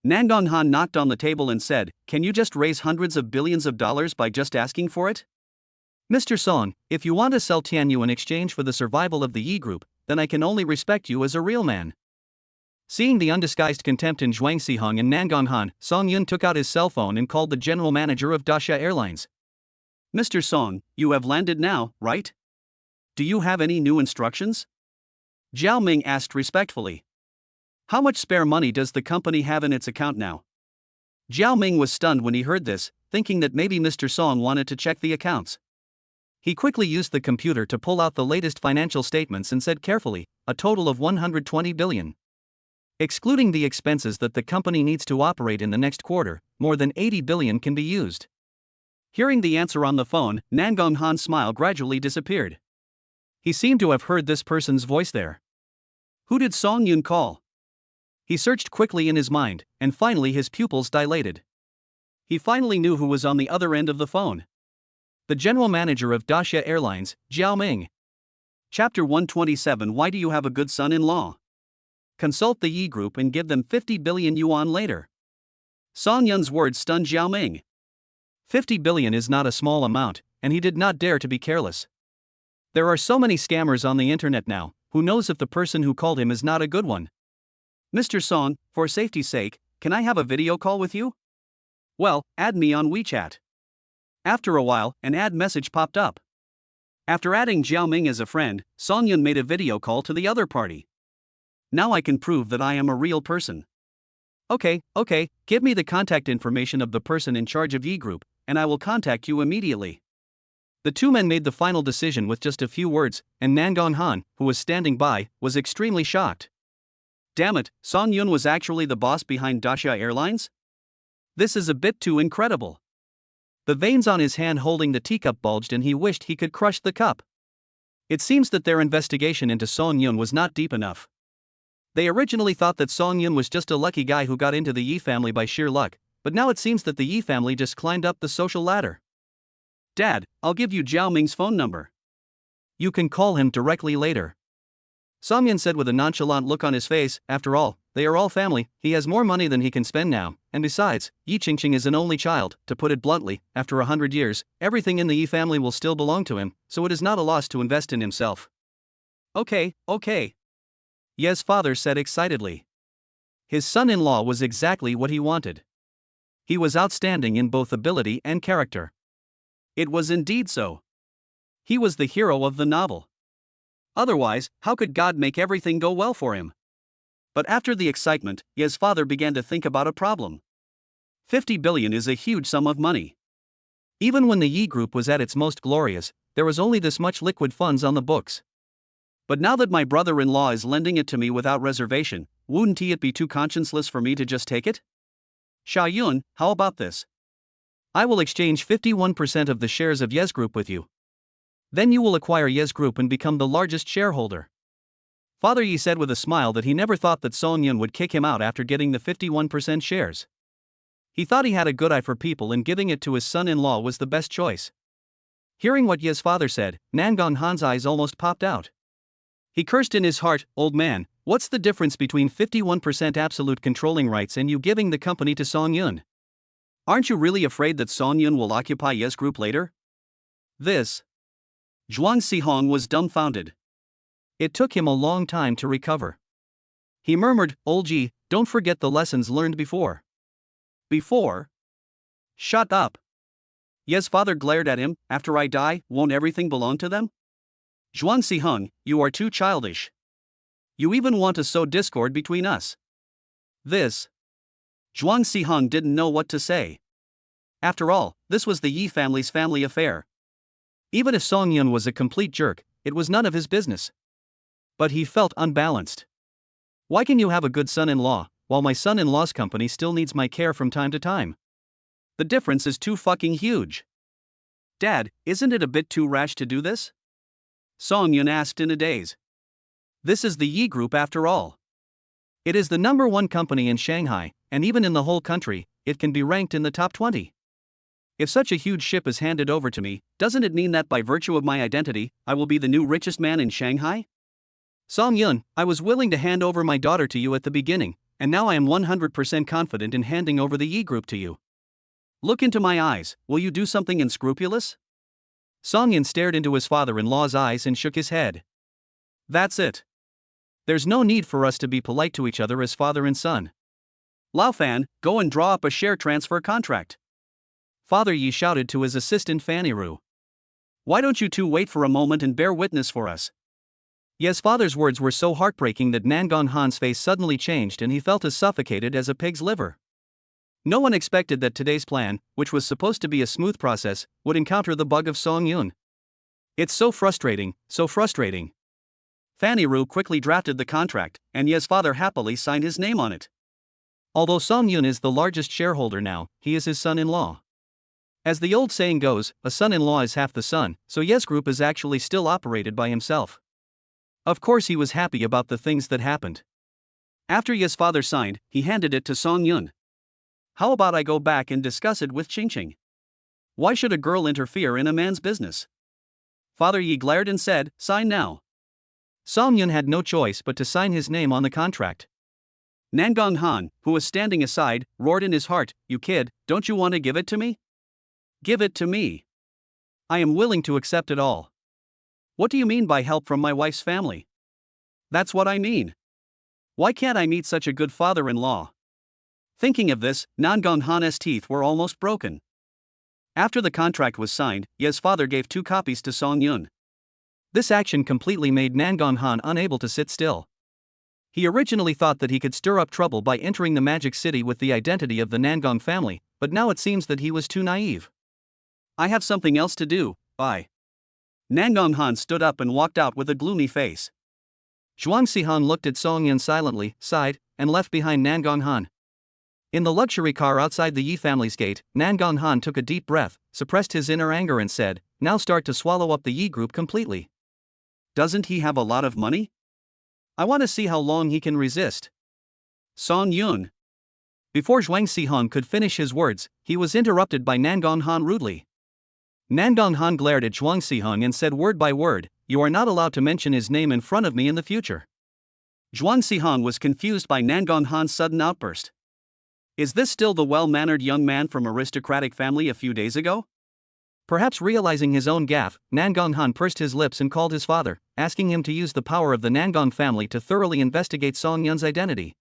Nangong Han knocked on the table and said, Can you just raise hundreds of billions of dollars by just asking for it? Mr. Song, if you want to sell Tianyu in exchange for the survival of the Yi group, then I can only respect you as a real man. Seeing the undisguised contempt in Zhuang Sihong and Nangong Han, Song Yun took out his cell phone and called the general manager of Dasha Airlines. Mr. Song, you have landed now, right? Do you have any new instructions? Zhao Ming asked respectfully. How much spare money does the company have in its account now? Zhao Ming was stunned when he heard this, thinking that maybe Mr. Song wanted to check the accounts. He quickly used the computer to pull out the latest financial statements and said carefully, a total of 120 billion. Excluding the expenses that the company needs to operate in the next quarter, more than 80 billion can be used. Hearing the answer on the phone, Nangong Han's smile gradually disappeared. He seemed to have heard this person's voice there. Who did Song Yun call? He searched quickly in his mind, and finally his pupils dilated. He finally knew who was on the other end of the phone. The general manager of Dasha Airlines, Zhao Ming. Chapter 127. Why do you have a good son-in-law? Consult the Yi group and give them 50 billion yuan later. Song Yun's words stunned Zhao Ming. 50 billion is not a small amount, and he did not dare to be careless. There are so many scammers on the internet now, who knows if the person who called him is not a good one? Mr. Song, for safety's sake, can I have a video call with you? Well, add me on WeChat. After a while, an ad message popped up. After adding Jiao Ming as a friend, Song Yun made a video call to the other party. Now I can prove that I am a real person. Okay, give me the contact information of the person in charge of Yi Group, and I will contact you immediately. The two men made the final decision with just a few words, and Nangon Han, who was standing by, was extremely shocked. Damn it, Song Yun was actually the boss behind Dacia Airlines? This is a bit too incredible. The veins on his hand holding the teacup bulged and he wished he could crush the cup. It seems that their investigation into Song Yun was not deep enough. They originally thought that Song Yun was just a lucky guy who got into the Yi family by sheer luck, but now it seems that the Yi family just climbed up the social ladder. Dad, I'll give you Jiao Ming's phone number. You can call him directly later. Song Yun said with a nonchalant look on his face. After all, they are all family, he has more money than he can spend now, and besides, Yi Qingqing is an only child. To put it bluntly, after 100 years, everything in the Yi family will still belong to him, so it is not a loss to invest in himself. Okay. Ye's father said excitedly. His son-in-law was exactly what he wanted. He was outstanding in both ability and character. It was indeed so. He was the hero of the novel. Otherwise, how could God make everything go well for him? But after the excitement, Ye's father began to think about a problem. 50 billion is a huge sum of money. Even when the Yi Group was at its most glorious, there was only this much liquid funds on the books. But now that my brother-in-law is lending it to me without reservation, wouldn't it be too conscienceless for me to just take it? Sha Yun, how about this? I will exchange 51% of the shares of Ye's Group with you. Then you will acquire Ye's Group and become the largest shareholder. Father Yi said with a smile that he never thought that Song Yun would kick him out after getting the 51% shares. He thought he had a good eye for people and giving it to his son-in-law was the best choice. Hearing what Ye's father said, Nangon Han's eyes almost popped out. He cursed in his heart, "Old man, what's the difference between 51% absolute controlling rights and you giving the company to Song Yun? Aren't you really afraid that Song Yun will occupy Ye's Group later?" This. Zhuang Sihong was dumbfounded. It took him a long time to recover. He murmured, "Old Ji, don't forget the lessons learned before." Before? Shut up. Ye's father glared at him. After I die, won't everything belong to them? Zhuang Sihong, you are too childish. You even want to sow discord between us. This. Zhuang Sihong didn't know what to say. After all, this was the Yi family's family affair. Even if Song Yun was a complete jerk, it was none of his business. But he felt unbalanced. Why can you have a good son-in-law, while my son-in-law's company still needs my care from time to time? The difference is too fucking huge. Dad, isn't it a bit too rash to do this? Song Yun asked in a daze. This is the Yi Group after all. It is the #1 company in Shanghai, and even in the whole country, it can be ranked in the top 20. If such a huge ship is handed over to me, doesn't it mean that by virtue of my identity, I will be the new richest man in Shanghai? Song Yun, I was willing to hand over my daughter to you at the beginning, and now I am 100% confident in handing over the Yi Group to you. Look into my eyes, will you do something unscrupulous? Song Yun stared into his father-in-law's eyes and shook his head. That's it. There's no need for us to be polite to each other as father and son. Lao Fan, go and draw up a share transfer contract. Father Yi shouted to his assistant Fanny Ru. Why don't you two wait for a moment and bear witness for us? Ye's father's words were so heartbreaking that Nangon Han's face suddenly changed and he felt as suffocated as a pig's liver. No one expected that today's plan, which was supposed to be a smooth process, would encounter the bug of Song Yun. It's so frustrating, so frustrating. Fanny Ru quickly drafted the contract, and Ye's father happily signed his name on it. Although Song Yun is the largest shareholder now, he is his son-in-law. As the old saying goes, a son-in-law is half the son, so Ye's Group is actually still operated by himself. Of course he was happy about the things that happened. After Ye's father signed, he handed it to Song Yun. How about I go back and discuss it with Qingqing? Why should a girl interfere in a man's business? Father Yi glared and said, sign now. Song Yun had no choice but to sign his name on the contract. Nangon Han, who was standing aside, roared in his heart, you kid, don't you want to give it to me? Give it to me. I am willing to accept it all. What do you mean by help from my wife's family? That's what I mean. Why can't I meet such a good father-in-law? Thinking of this, Nangong Han's teeth were almost broken. After the contract was signed, Ye's father gave 2 copies to Song Yun. This action completely made Nangong Han unable to sit still. He originally thought that he could stir up trouble by entering the magic city with the identity of the Nangong family, but now it seems that he was too naive. I have something else to do, bye. Nangong Han stood up and walked out with a gloomy face. Zhuang Sihan looked at Song Yun silently, sighed, and left behind Nangong Han. In the luxury car outside the Yi family's gate, Nangong Han took a deep breath, suppressed his inner anger and said, "Now start to swallow up the Yi group completely." Doesn't he have a lot of money? I want to see how long he can resist. Song Yun. Before Zhuang Sihan could finish his words, he was interrupted by Nangong Han rudely. Nangong Han glared at Zhuang Sihan and said word by word, "You are not allowed to mention his name in front of me in the future." Zhuang Sihan was confused by Nangong Han's sudden outburst. Is this still the well-mannered young man from aristocratic family a few days ago? Perhaps realizing his own gaffe, Nangong Han pursed his lips and called his father, asking him to use the power of the Nangong family to thoroughly investigate Song Yun's identity.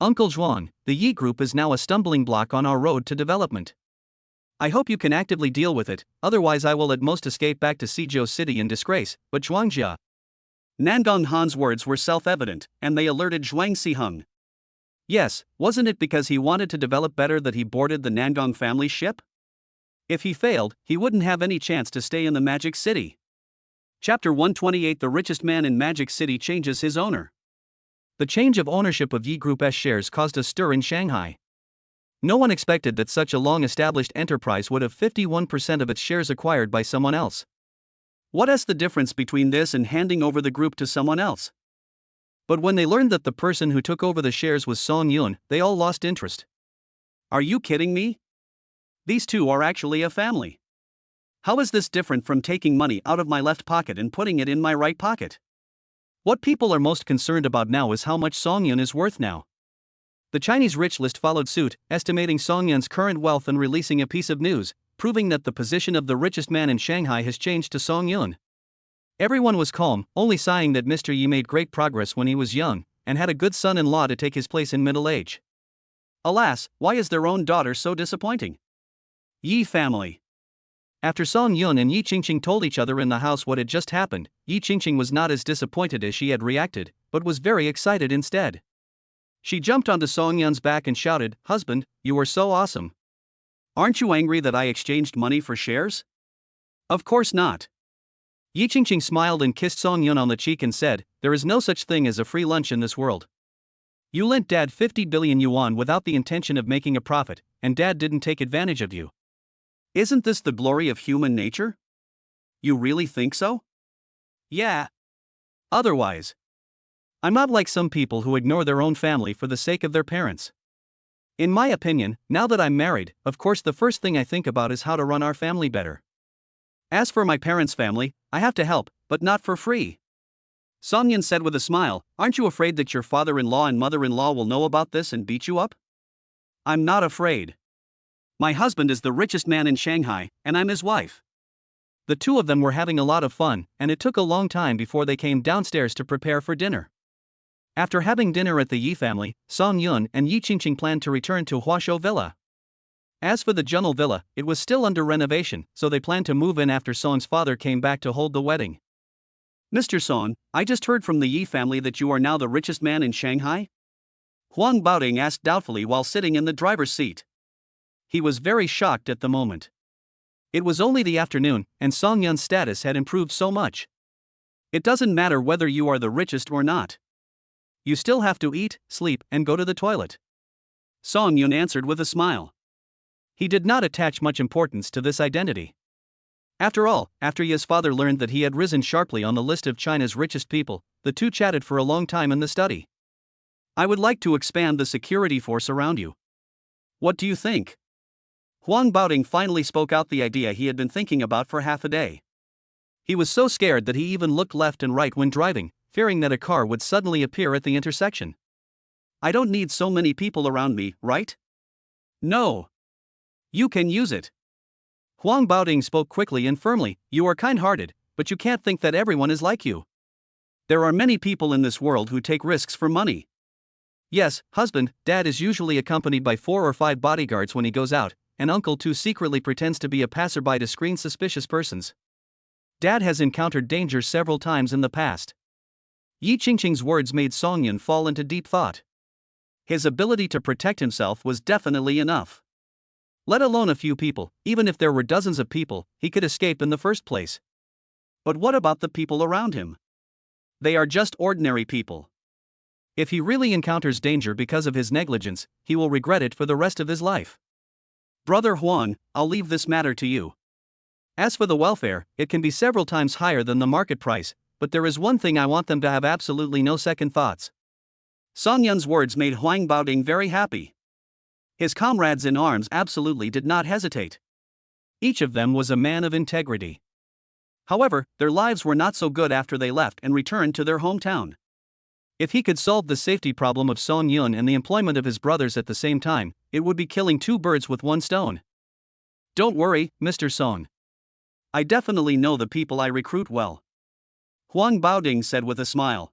Uncle Zhuang, the Yi group is now a stumbling block on our road to development. I hope you can actively deal with it, otherwise I will at most escape back to Sizhou City in disgrace, but Zhuangjia. Nangong Han's words were self-evident, and they alerted Zhuang Siheng. Yes, wasn't it because he wanted to develop better that he boarded the Nangong family ship? If he failed, he wouldn't have any chance to stay in the Magic City. Chapter 128. The richest man in Magic City changes his owner. The change of ownership of Yi Group's shares caused a stir in Shanghai. No one expected that such a long-established enterprise would have 51% of its shares acquired by someone else. What is the difference between this and handing over the group to someone else? But when they learned that the person who took over the shares was Song Yun, they all lost interest. Are you kidding me? These two are actually a family. How is this different from taking money out of my left pocket and putting it in my right pocket? What people are most concerned about now is how much Song Yun is worth now. The Chinese rich list followed suit, estimating Song Yun's current wealth and releasing a piece of news, proving that the position of the richest man in Shanghai has changed to Song Yun. Everyone was calm, only sighing that Mr. Yi made great progress when he was young, and had a good son-in-law to take his place in middle age. Alas, why is their own daughter so disappointing? Yi family. After Song Yun and Yi Qingqing told each other in the house what had just happened, Yi Qingqing was not as disappointed as she had reacted, but was very excited instead. She jumped onto Song Yun's back and shouted, "Husband, you are so awesome. Aren't you angry that I exchanged money for shares?" Of course not. Yi Qingqing smiled and kissed Song Yun on the cheek and said, "There is no such thing as a free lunch in this world. You lent Dad 50 billion yuan without the intention of making a profit, and Dad didn't take advantage of you. Isn't this the glory of human nature? You really think so?" Yeah. Otherwise. I'm not like some people who ignore their own family for the sake of their parents. In my opinion, now that I'm married, of course the first thing I think about is how to run our family better. As for my parents' family, I have to help, but not for free. Song Yun said with a smile, "Aren't you afraid that your father-in-law and mother-in-law will know about this and beat you up?" I'm not afraid. My husband is the richest man in Shanghai, and I'm his wife. The two of them were having a lot of fun, and it took a long time before they came downstairs to prepare for dinner. After having dinner at the Yi family, Song Yun and Yi Qingqing planned to return to Huashou Villa. As for the Jungle Villa, it was still under renovation, so they planned to move in after Song's father came back to hold the wedding. Mr. Song, I just heard from the Yi family that you are now the richest man in Shanghai? Huang Baoding asked doubtfully while sitting in the driver's seat. He was very shocked at the moment. It was only the afternoon, and Song Yun's status had improved so much. It doesn't matter whether you are the richest or not. You still have to eat, sleep, and go to the toilet. Song Yun answered with a smile. He did not attach much importance to this identity. After all, after Ye's father learned that he had risen sharply on the list of China's richest people, the two chatted for a long time in the study. I would like to expand the security force around you. What do you think? Huang Baoding finally spoke out the idea he had been thinking about for half a day. He was so scared that he even looked left and right when driving, fearing that a car would suddenly appear at the intersection. I don't need so many people around me, right? No. You can use it. Huang Baoding spoke quickly and firmly. You are kind-hearted, but you can't think that everyone is like you. There are many people in this world who take risks for money. Yes, husband, dad is usually accompanied by 4 or 5 bodyguards when he goes out, and uncle too secretly pretends to be a passerby to screen suspicious persons. Dad has encountered danger several times in the past. Yi Qingqing's words made Song Yun fall into deep thought. His ability to protect himself was definitely enough. Let alone a few people, even if there were dozens of people, he could escape in the first place. But what about the people around him? They are just ordinary people. If he really encounters danger because of his negligence, he will regret it for the rest of his life. Brother Huang, I'll leave this matter to you. As for the welfare, it can be several times higher than the market price, but there is one thing I want them to have absolutely no second thoughts. Song Yun's words made Huang Baoding very happy. His comrades in arms absolutely did not hesitate. Each of them was a man of integrity. However, their lives were not so good after they left and returned to their hometown. If he could solve the safety problem of Song Yun and the employment of his brothers at the same time, it would be killing 2 birds with 1 stone. Don't worry, Mr. Song. I definitely know the people I recruit well. Huang Baoding said with a smile.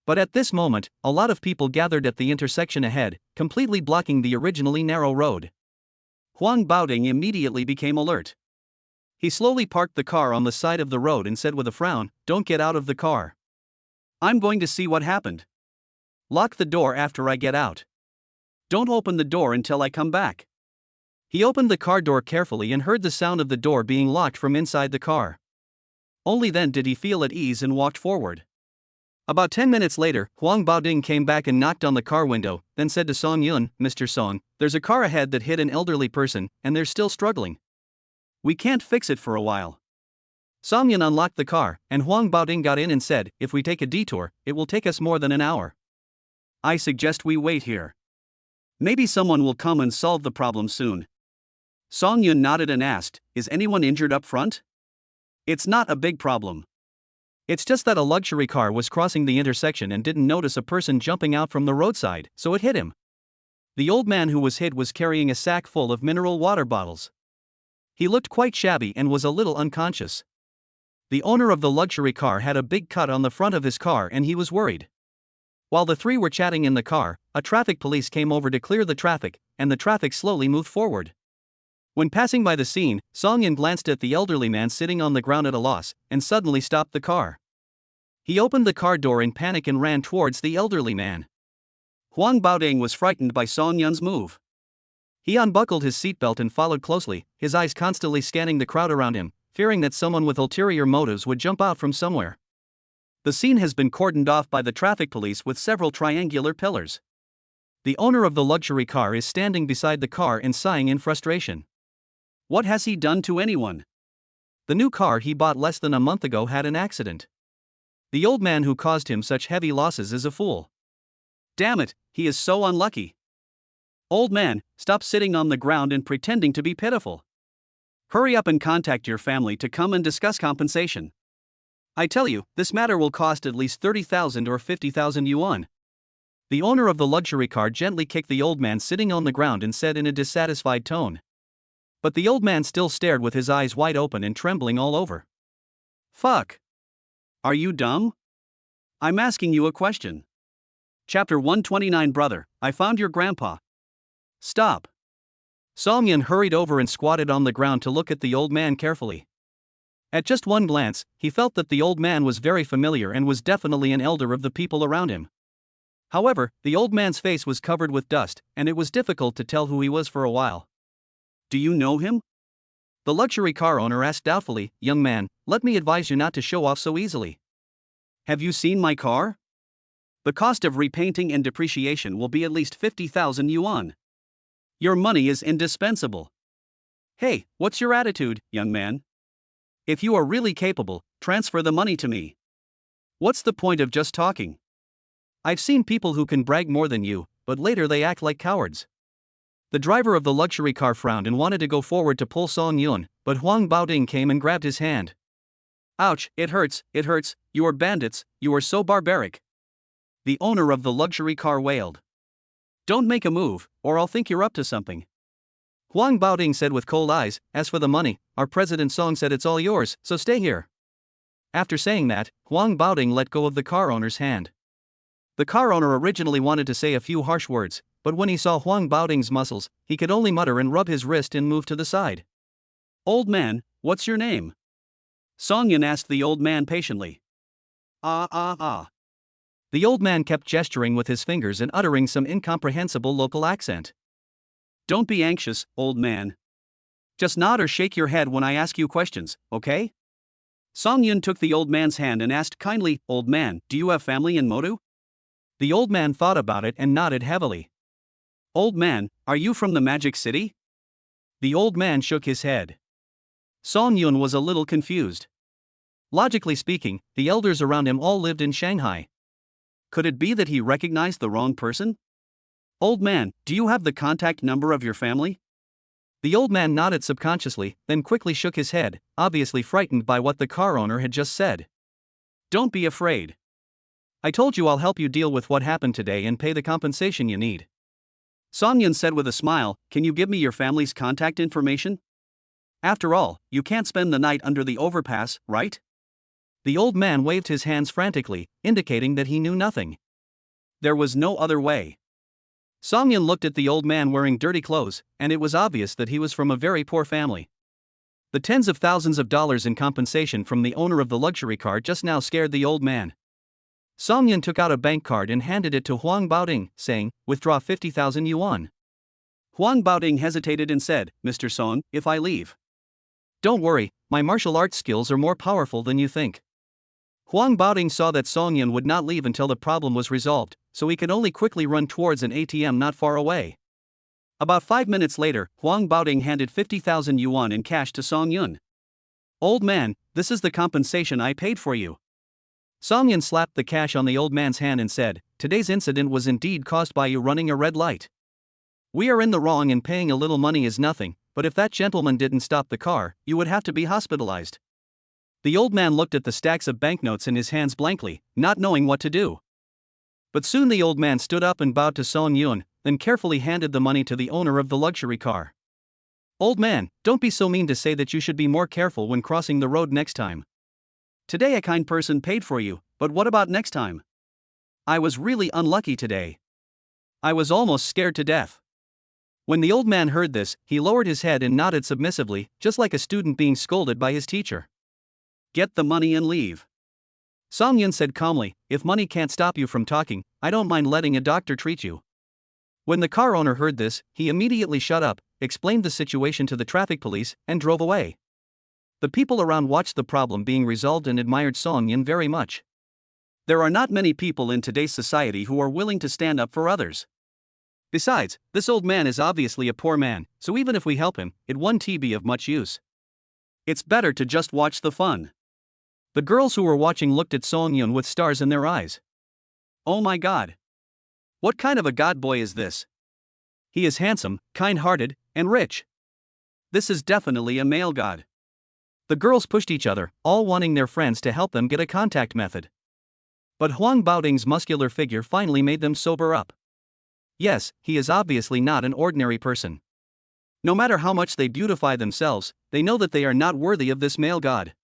But at this moment, a lot of people gathered at the intersection ahead, completely blocking the originally narrow road. Huang Baoding immediately became alert. He slowly parked the car on the side of the road and said with a frown, "Don't get out of the car. I'm going to see what happened. Lock the door after I get out. Don't open the door until I come back." He opened the car door carefully and heard the sound of the door being locked from inside the car. Only then did he feel at ease and walked forward. About 10 minutes later, Huang Baoding came back and knocked on the car window, then said to Song Yun, "Mr. Song, there's a car ahead that hit an elderly person, and they're still struggling. We can't fix it for a while." Song Yun unlocked the car, and Huang Baoding got in and said, "If we take a detour, it will take us more than an hour. I suggest we wait here. Maybe someone will come and solve the problem soon." Song Yun nodded and asked, "Is anyone injured up front?" "It's not a big problem. It's just that a luxury car was crossing the intersection and didn't notice a person jumping out from the roadside, so it hit him." The old man who was hit was carrying a sack full of mineral water bottles. He looked quite shabby and was a little unconscious. The owner of the luxury car had a big cut on the front of his car and he was worried. While the 3 were chatting in the car, a traffic police came over to clear the traffic, and the traffic slowly moved forward. When passing by the scene, Song Yun glanced at the elderly man sitting on the ground at a loss, and suddenly stopped the car. He opened the car door in panic and ran towards the elderly man. Huang Baoding was frightened by Song Yun's move. He unbuckled his seatbelt and followed closely, his eyes constantly scanning the crowd around him, fearing that someone with ulterior motives would jump out from somewhere. The scene has been cordoned off by the traffic police with several triangular pillars. The owner of the luxury car is standing beside the car and sighing in frustration. What has he done to anyone? The new car he bought less than a month ago had an accident. The old man who caused him such heavy losses is a fool. Damn it, he is so unlucky. Old man, stop sitting on the ground and pretending to be pitiful. Hurry up and contact your family to come and discuss compensation. I tell you, this matter will cost at least 30,000 or 50,000 yuan. The owner of the luxury car gently kicked the old man sitting on the ground and said in a dissatisfied tone. But the old man still stared with his eyes wide open and trembling all over. Fuck. Are you dumb? I'm asking you a question. Chapter 129. Brother, I found your grandpa. Stop. Song Yun hurried over and squatted on the ground to look at the old man carefully. At just one glance, he felt that the old man was very familiar and was definitely an elder of the people around him. However, the old man's face was covered with dust, and it was difficult to tell who he was for a while. Do you know him? The luxury car owner asked doubtfully. Young man, let me advise you not to show off so easily. Have you seen my car? The cost of repainting and depreciation will be at least 50,000 yuan. Your money is indispensable. Hey, what's your attitude, young man? If you are really capable, transfer the money to me. What's the point of just talking? I've seen people who can brag more than you, but later they act like cowards. The driver of the luxury car frowned and wanted to go forward to pull Song Yun, but Huang Baoding came and grabbed his hand. Ouch, it hurts, you are bandits, you are so barbaric. The owner of the luxury car wailed. Don't make a move, or I'll think you're up to something. Huang Baoding said with cold eyes, as for the money, our President Song said it's all yours, so stay here. After saying that, Huang Baoding let go of the car owner's hand. The car owner originally wanted to say a few harsh words, but when he saw Huang Baoding's muscles, he could only mutter and rub his wrist and move to the side. "Old man, what's your name?" Song Yun asked the old man patiently. Ah. The old man kept gesturing with his fingers and uttering some incomprehensible local accent. "Don't be anxious, old man. Just nod or shake your head when I ask you questions, okay?" Song Yun took the old man's hand and asked kindly, "Old man, do you have family in Modu?" The old man thought about it and nodded heavily. "Old man, are you from the Magic City?" The old man shook his head. Song Yun was a little confused. Logically speaking, the elders around him all lived in Shanghai. Could it be that he recognized the wrong person? "Old man, do you have the contact number of your family?" The old man nodded subconsciously, then quickly shook his head, obviously frightened by what the car owner had just said. "Don't be afraid. I told you I'll help you deal with what happened today and pay the compensation you need." Song Yun said with a smile, "Can you give me your family's contact information? After all, you can't spend the night under the overpass, right?" The old man waved his hands frantically, indicating that he knew nothing. There was no other way. Song Yun looked at the old man wearing dirty clothes, and it was obvious that he was from a very poor family. The tens of thousands of dollars in compensation from the owner of the luxury car just now scared the old man. Song Yun took out a bank card and handed it to Huang Baoding, saying, "Withdraw 50,000 yuan." Huang Baoding hesitated and said, "Mr. Song, if I leave?" "Don't worry, my martial arts skills are more powerful than you think." Huang Baoding saw that Song Yun would not leave until the problem was resolved, so he could only quickly run towards an ATM not far away. About 5 minutes later, Huang Baoding handed 50,000 yuan in cash to Song Yun. "Old man, this is the compensation I paid for you." Song Yun slapped the cash on the old man's hand and said, "Today's incident was indeed caused by you running a red light. We are in the wrong and paying a little money is nothing, but if that gentleman didn't stop the car, you would have to be hospitalized." The old man looked at the stacks of banknotes in his hands blankly, not knowing what to do. But soon the old man stood up and bowed to Song Yun, then carefully handed the money to the owner of the luxury car. "Old man, don't be so mean to say that you should be more careful when crossing the road next time. Today a kind person paid for you, but what about next time? I was really unlucky today. I was almost scared to death." When the old man heard this, he lowered his head and nodded submissively, just like a student being scolded by his teacher. "Get the money and leave." Song Yun said calmly, "If money can't stop you from talking, I don't mind letting a doctor treat you." When the car owner heard this, he immediately shut up, explained the situation to the traffic police, and drove away. The people around watched the problem being resolved and admired Song Yun very much. There are not many people in today's society who are willing to stand up for others. Besides, this old man is obviously a poor man, so even if we help him, it won't be of much use. It's better to just watch the fun. The girls who were watching looked at Song Yun with stars in their eyes. "Oh my god. What kind of a god boy is this? He is handsome, kind-hearted, and rich. This is definitely a male god." The girls pushed each other, all wanting their friends to help them get a contact method. But Huang Baoding's muscular figure finally made them sober up. Yes, he is obviously not an ordinary person. No matter how much they beautify themselves, they know that they are not worthy of this male god.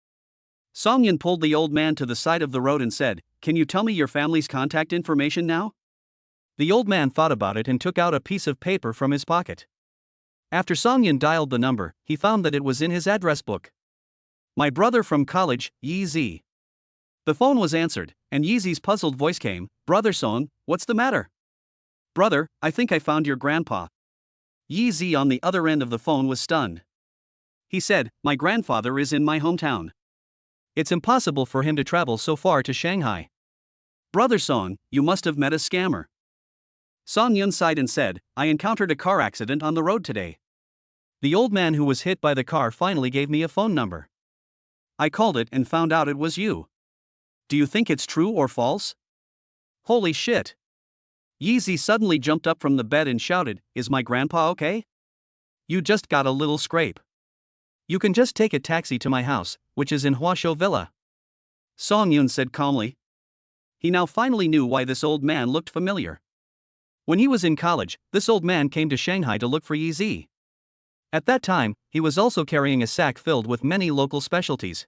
Song Yun pulled the old man to the side of the road and said, "Can you tell me your family's contact information now?" The old man thought about it and took out a piece of paper from his pocket. After Song Yun dialed the number, he found that it was in his address book. "My brother from college, Yi Zi." The phone was answered, and Yi Zi's puzzled voice came, "Brother Song, what's the matter?" "Brother, I think I found your grandpa." Yi Zi on the other end of the phone was stunned. He said, "My grandfather is in my hometown. It's impossible for him to travel so far to Shanghai." "Brother Song, you must have met a scammer." Song Yun sighed and said, "I encountered a car accident on the road today. The old man who was hit by the car finally gave me a phone number. I called it and found out it was you. Do you think it's true or false?" "Holy shit." Yi Zi suddenly jumped up from the bed and shouted, "Is my grandpa okay?" "You just got a little scrape. You can just take a taxi to my house, which is in Huashou Villa." Song Yun said calmly. He now finally knew why this old man looked familiar. When he was in college, this old man came to Shanghai to look for Yi Zi. At that time, he was also carrying a sack filled with many local specialties.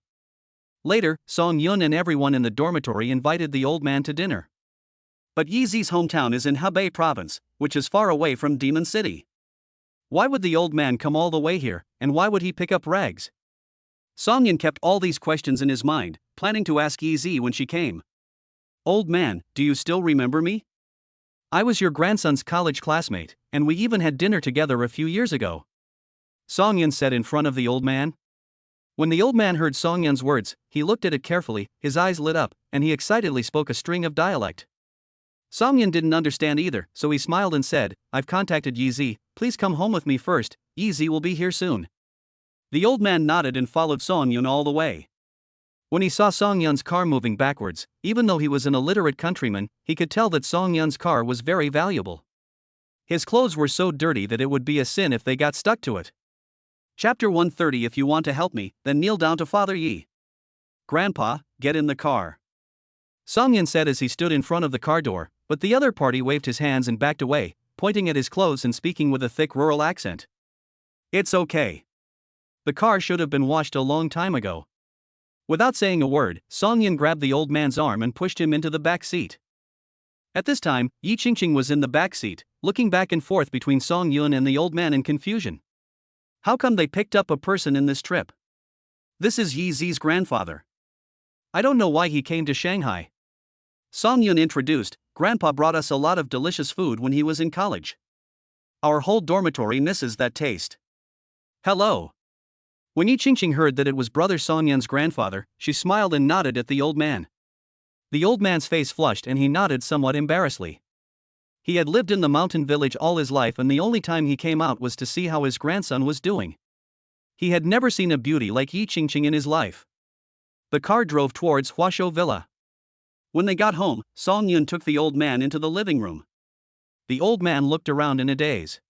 Later, Song Yun and everyone in the dormitory invited the old man to dinner. But Yizi's hometown is in Hebei province, which is far away from Demon City. Why would the old man come all the way here, and why would he pick up rags? Song-yin kept all these questions in his mind, planning to ask Yizi when she came. Old man, do you still remember me? I was your grandson's college classmate, and we even had dinner together a few years ago. Song-yin said in front of the old man. When the old man heard Song-yin's words, he looked at it carefully, his eyes lit up, and he excitedly spoke a string of dialect. Song-yin didn't understand either, so he smiled and said, I've contacted Yizi, please come home with me first, Yizi will be here soon. The old man nodded and followed Song-yin all the way. When he saw Song-yun's car moving backwards, even though he was an illiterate countryman, he could tell that Song-yun's car was very valuable. His clothes were so dirty that it would be a sin if they got stuck to it. Chapter 130. If you want to help me, then kneel down to Father Yi. Grandpa, get in the car. Song-yin said as he stood in front of the car door, but the other party waved his hands and backed away, pointing at his clothes and speaking with a thick rural accent. It's okay. The car should have been washed a long time ago. Without saying a word, Song-yin grabbed the old man's arm and pushed him into the back seat. At this time, Yi Qingqing was in the back seat, looking back and forth between Song-yin and the old man in confusion. How come they picked up a person in this trip? This is Yizi's grandfather. I don't know why he came to Shanghai. Song-yin introduced, Grandpa brought us a lot of delicious food when he was in college. Our whole dormitory misses that taste. Hello. When Yi Qingqing heard that it was brother Song-yin's grandfather, she smiled and nodded at the old man. The old man's face flushed and he nodded somewhat embarrassedly. He had lived in the mountain village all his life and the only time he came out was to see how his grandson was doing. He had never seen a beauty like Yi Qingqing in his life. The car drove towards Huashou Villa. When they got home, Song-yin took the old man into the living room. The old man looked around in a daze.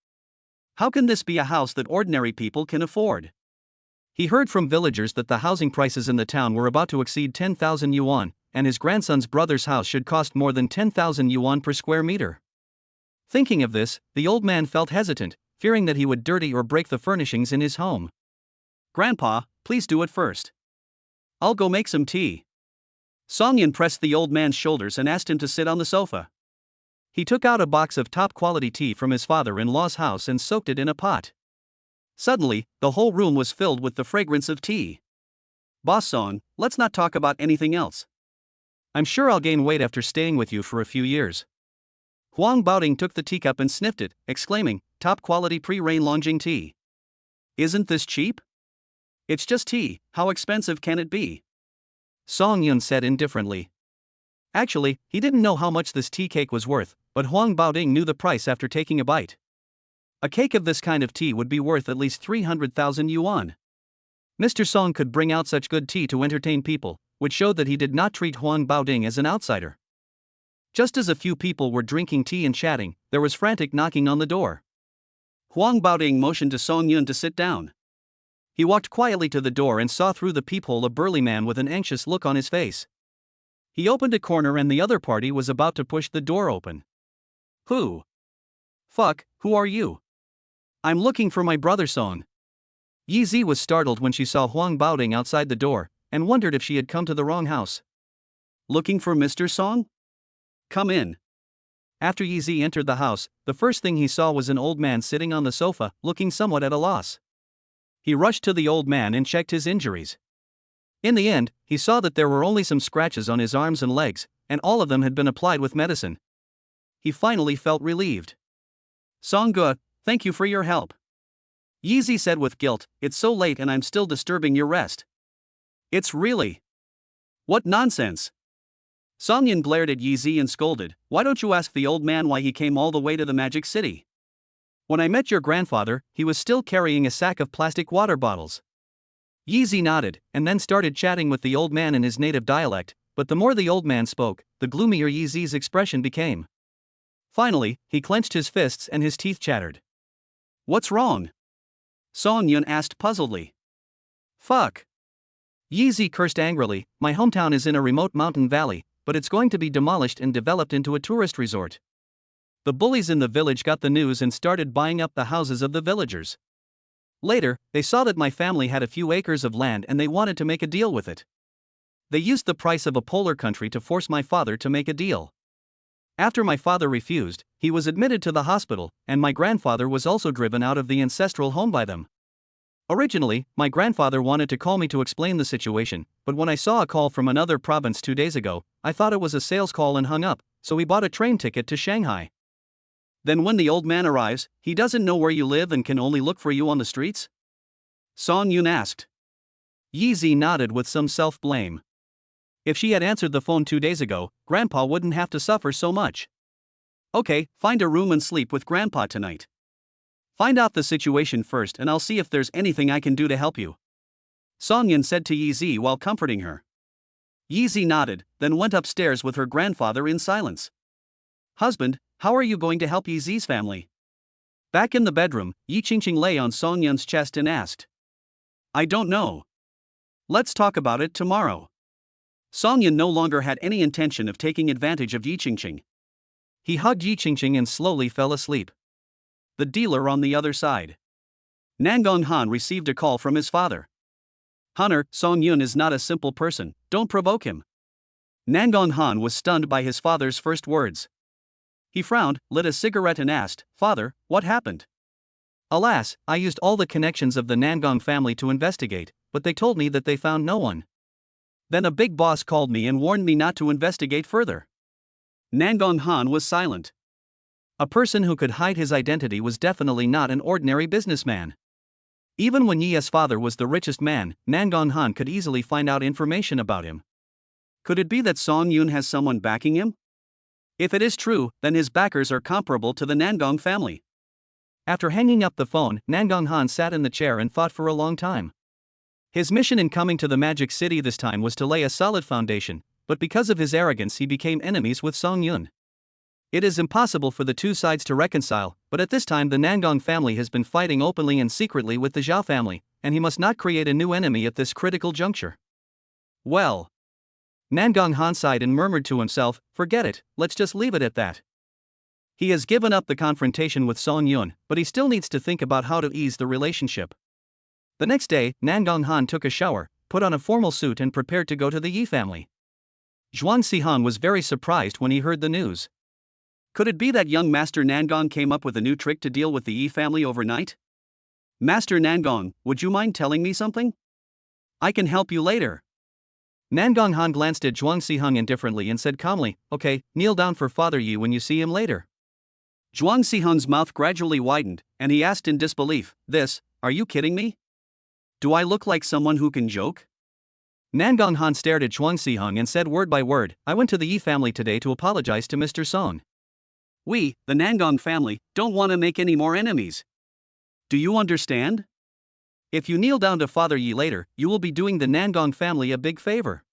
How can this be a house that ordinary people can afford? He heard from villagers that the housing prices in the town were about to exceed 10,000 yuan, and his grandson's brother's house should cost more than 10,000 yuan per square meter. Thinking of this, the old man felt hesitant, fearing that he would dirty or break the furnishings in his home. Grandpa, please do it first. I'll go make some tea. Song-yin pressed the old man's shoulders and asked him to sit on the sofa. He took out a box of top-quality tea from his father-in-law's house and soaked it in a pot. Suddenly, the whole room was filled with the fragrance of tea. Boss Song, let's not talk about anything else. I'm sure I'll gain weight after staying with you for a few years. Huang Baoding took the teacup and sniffed it, exclaiming, top-quality pre-rain Longjing tea. Isn't this cheap? It's just tea, how expensive can it be? Song-yin said indifferently. Actually, he didn't know how much this tea cake was worth, but Huang Baoding knew the price after taking a bite. A cake of this kind of tea would be worth at least 300,000 yuan. Mr. Song could bring out such good tea to entertain people, which showed that he did not treat Huang Baoding as an outsider. Just as a few people were drinking tea and chatting, there was frantic knocking on the door. Huang Baoding motioned to Song-yin to sit down. He walked quietly to the door and saw through the peephole a burly man with an anxious look on his face. He opened a corner and the other party was about to push the door open. Who? Fuck, who are you? I'm looking for my brother Song. Yizi was startled when she saw Huang Baoding outside the door, and wondered if she had come to the wrong house. Looking for Mr. Song? Come in. After Yizi entered the house, the first thing he saw was an old man sitting on the sofa, looking somewhat at a loss. He rushed to the old man and checked his injuries. In the end, he saw that there were only some scratches on his arms and legs, and all of them had been applied with medicine. He finally felt relieved. Song-gu, thank you for your help. Yizi said with guilt, it's so late and I'm still disturbing your rest. It's really. What nonsense. Song-yin glared at Yizi and scolded, why don't you ask the old man why he came all the way to the Magic City? When I met your grandfather, he was still carrying a sack of plastic water bottles. Yizi nodded, and then started chatting with the old man in his native dialect, but the more the old man spoke, the gloomier Yizi's expression became. Finally, he clenched his fists and his teeth chattered. What's wrong? Song-yin asked puzzledly. Fuck. Yizi cursed angrily, my hometown is in a remote mountain valley, but it's going to be demolished and developed into a tourist resort. The bullies in the village got the news and started buying up the houses of the villagers. Later, they saw that my family had a few acres of land and they wanted to make a deal with it. They used the price of a polar country to force my father to make a deal. After my father refused, he was admitted to the hospital, and my grandfather was also driven out of the ancestral home by them. Originally, my grandfather wanted to call me to explain the situation, but when I saw a call from another province 2 days ago, I thought it was a sales call and hung up, so we bought a train ticket to Shanghai. Then when the old man arrives, he doesn't know where you live and can only look for you on the streets? Song Yun asked. Yi nodded with some self-blame. If she had answered the phone 2 days ago, Grandpa wouldn't have to suffer so much. Okay, find a room and sleep with Grandpa tonight. Find out the situation first and I'll see if there's anything I can do to help you. Song Yun said to Yi while comforting her. Yi nodded, then went upstairs with her grandfather in silence. Husband, how are you going to help Yi's family? Back in the bedroom, Yi Qingqing lay on Song Yun's chest and asked. I don't know. Let's talk about it tomorrow. Song Yun no longer had any intention of taking advantage of Yi Qingqing. He hugged Yi Qingqing and slowly fell asleep. The dealer on the other side. Nangong Han received a call from his father. Hunter, Song Yun is not a simple person, don't provoke him. Nangong Han was stunned by his father's first words. He frowned, lit a cigarette and asked, Father, what happened? Alas, I used all the connections of the Nangong family to investigate, but they told me that they found no one. Then a big boss called me and warned me not to investigate further. Nangong Han was silent. A person who could hide his identity was definitely not an ordinary businessman. Even when Yi's father was the richest man, Nangong Han could easily find out information about him. Could it be that Song Yun has someone backing him? If it is true, then his backers are comparable to the Nangong family. After hanging up the phone, Nangong Han sat in the chair and thought for a long time. His mission in coming to the Magic City this time was to lay a solid foundation, but because of his arrogance he became enemies with Song Yun. It is impossible for the two sides to reconcile, but at this time the Nangong family has been fighting openly and secretly with the Zhao family, and he must not create a new enemy at this critical juncture. Well. Nangong Han sighed and murmured to himself, forget it, let's just leave it at that. He has given up the confrontation with Song Yun, but he still needs to think about how to ease the relationship. The next day, Nangong Han took a shower, put on a formal suit and prepared to go to the Yi family. Zhuang Xihang was very surprised when he heard the news. Could it be that young Master Nangong came up with a new trick to deal with the Yi family overnight? Master Nangong, would you mind telling me something? I can help you later. Nangong Han glanced at Zhuang Xihang indifferently and said calmly, okay, kneel down for Father Yi when you see him later. Zhuang Xihang's mouth gradually widened, and he asked in disbelief, are you kidding me? Do I look like someone who can joke? Nangong Han stared at Zhuang Xihang and said word by word, I went to the Yi family today to apologize to Mr. Song. We, the Nangong family, don't want to make any more enemies. Do you understand? If you kneel down to Father Yi later, you will be doing the Nangong family a big favor.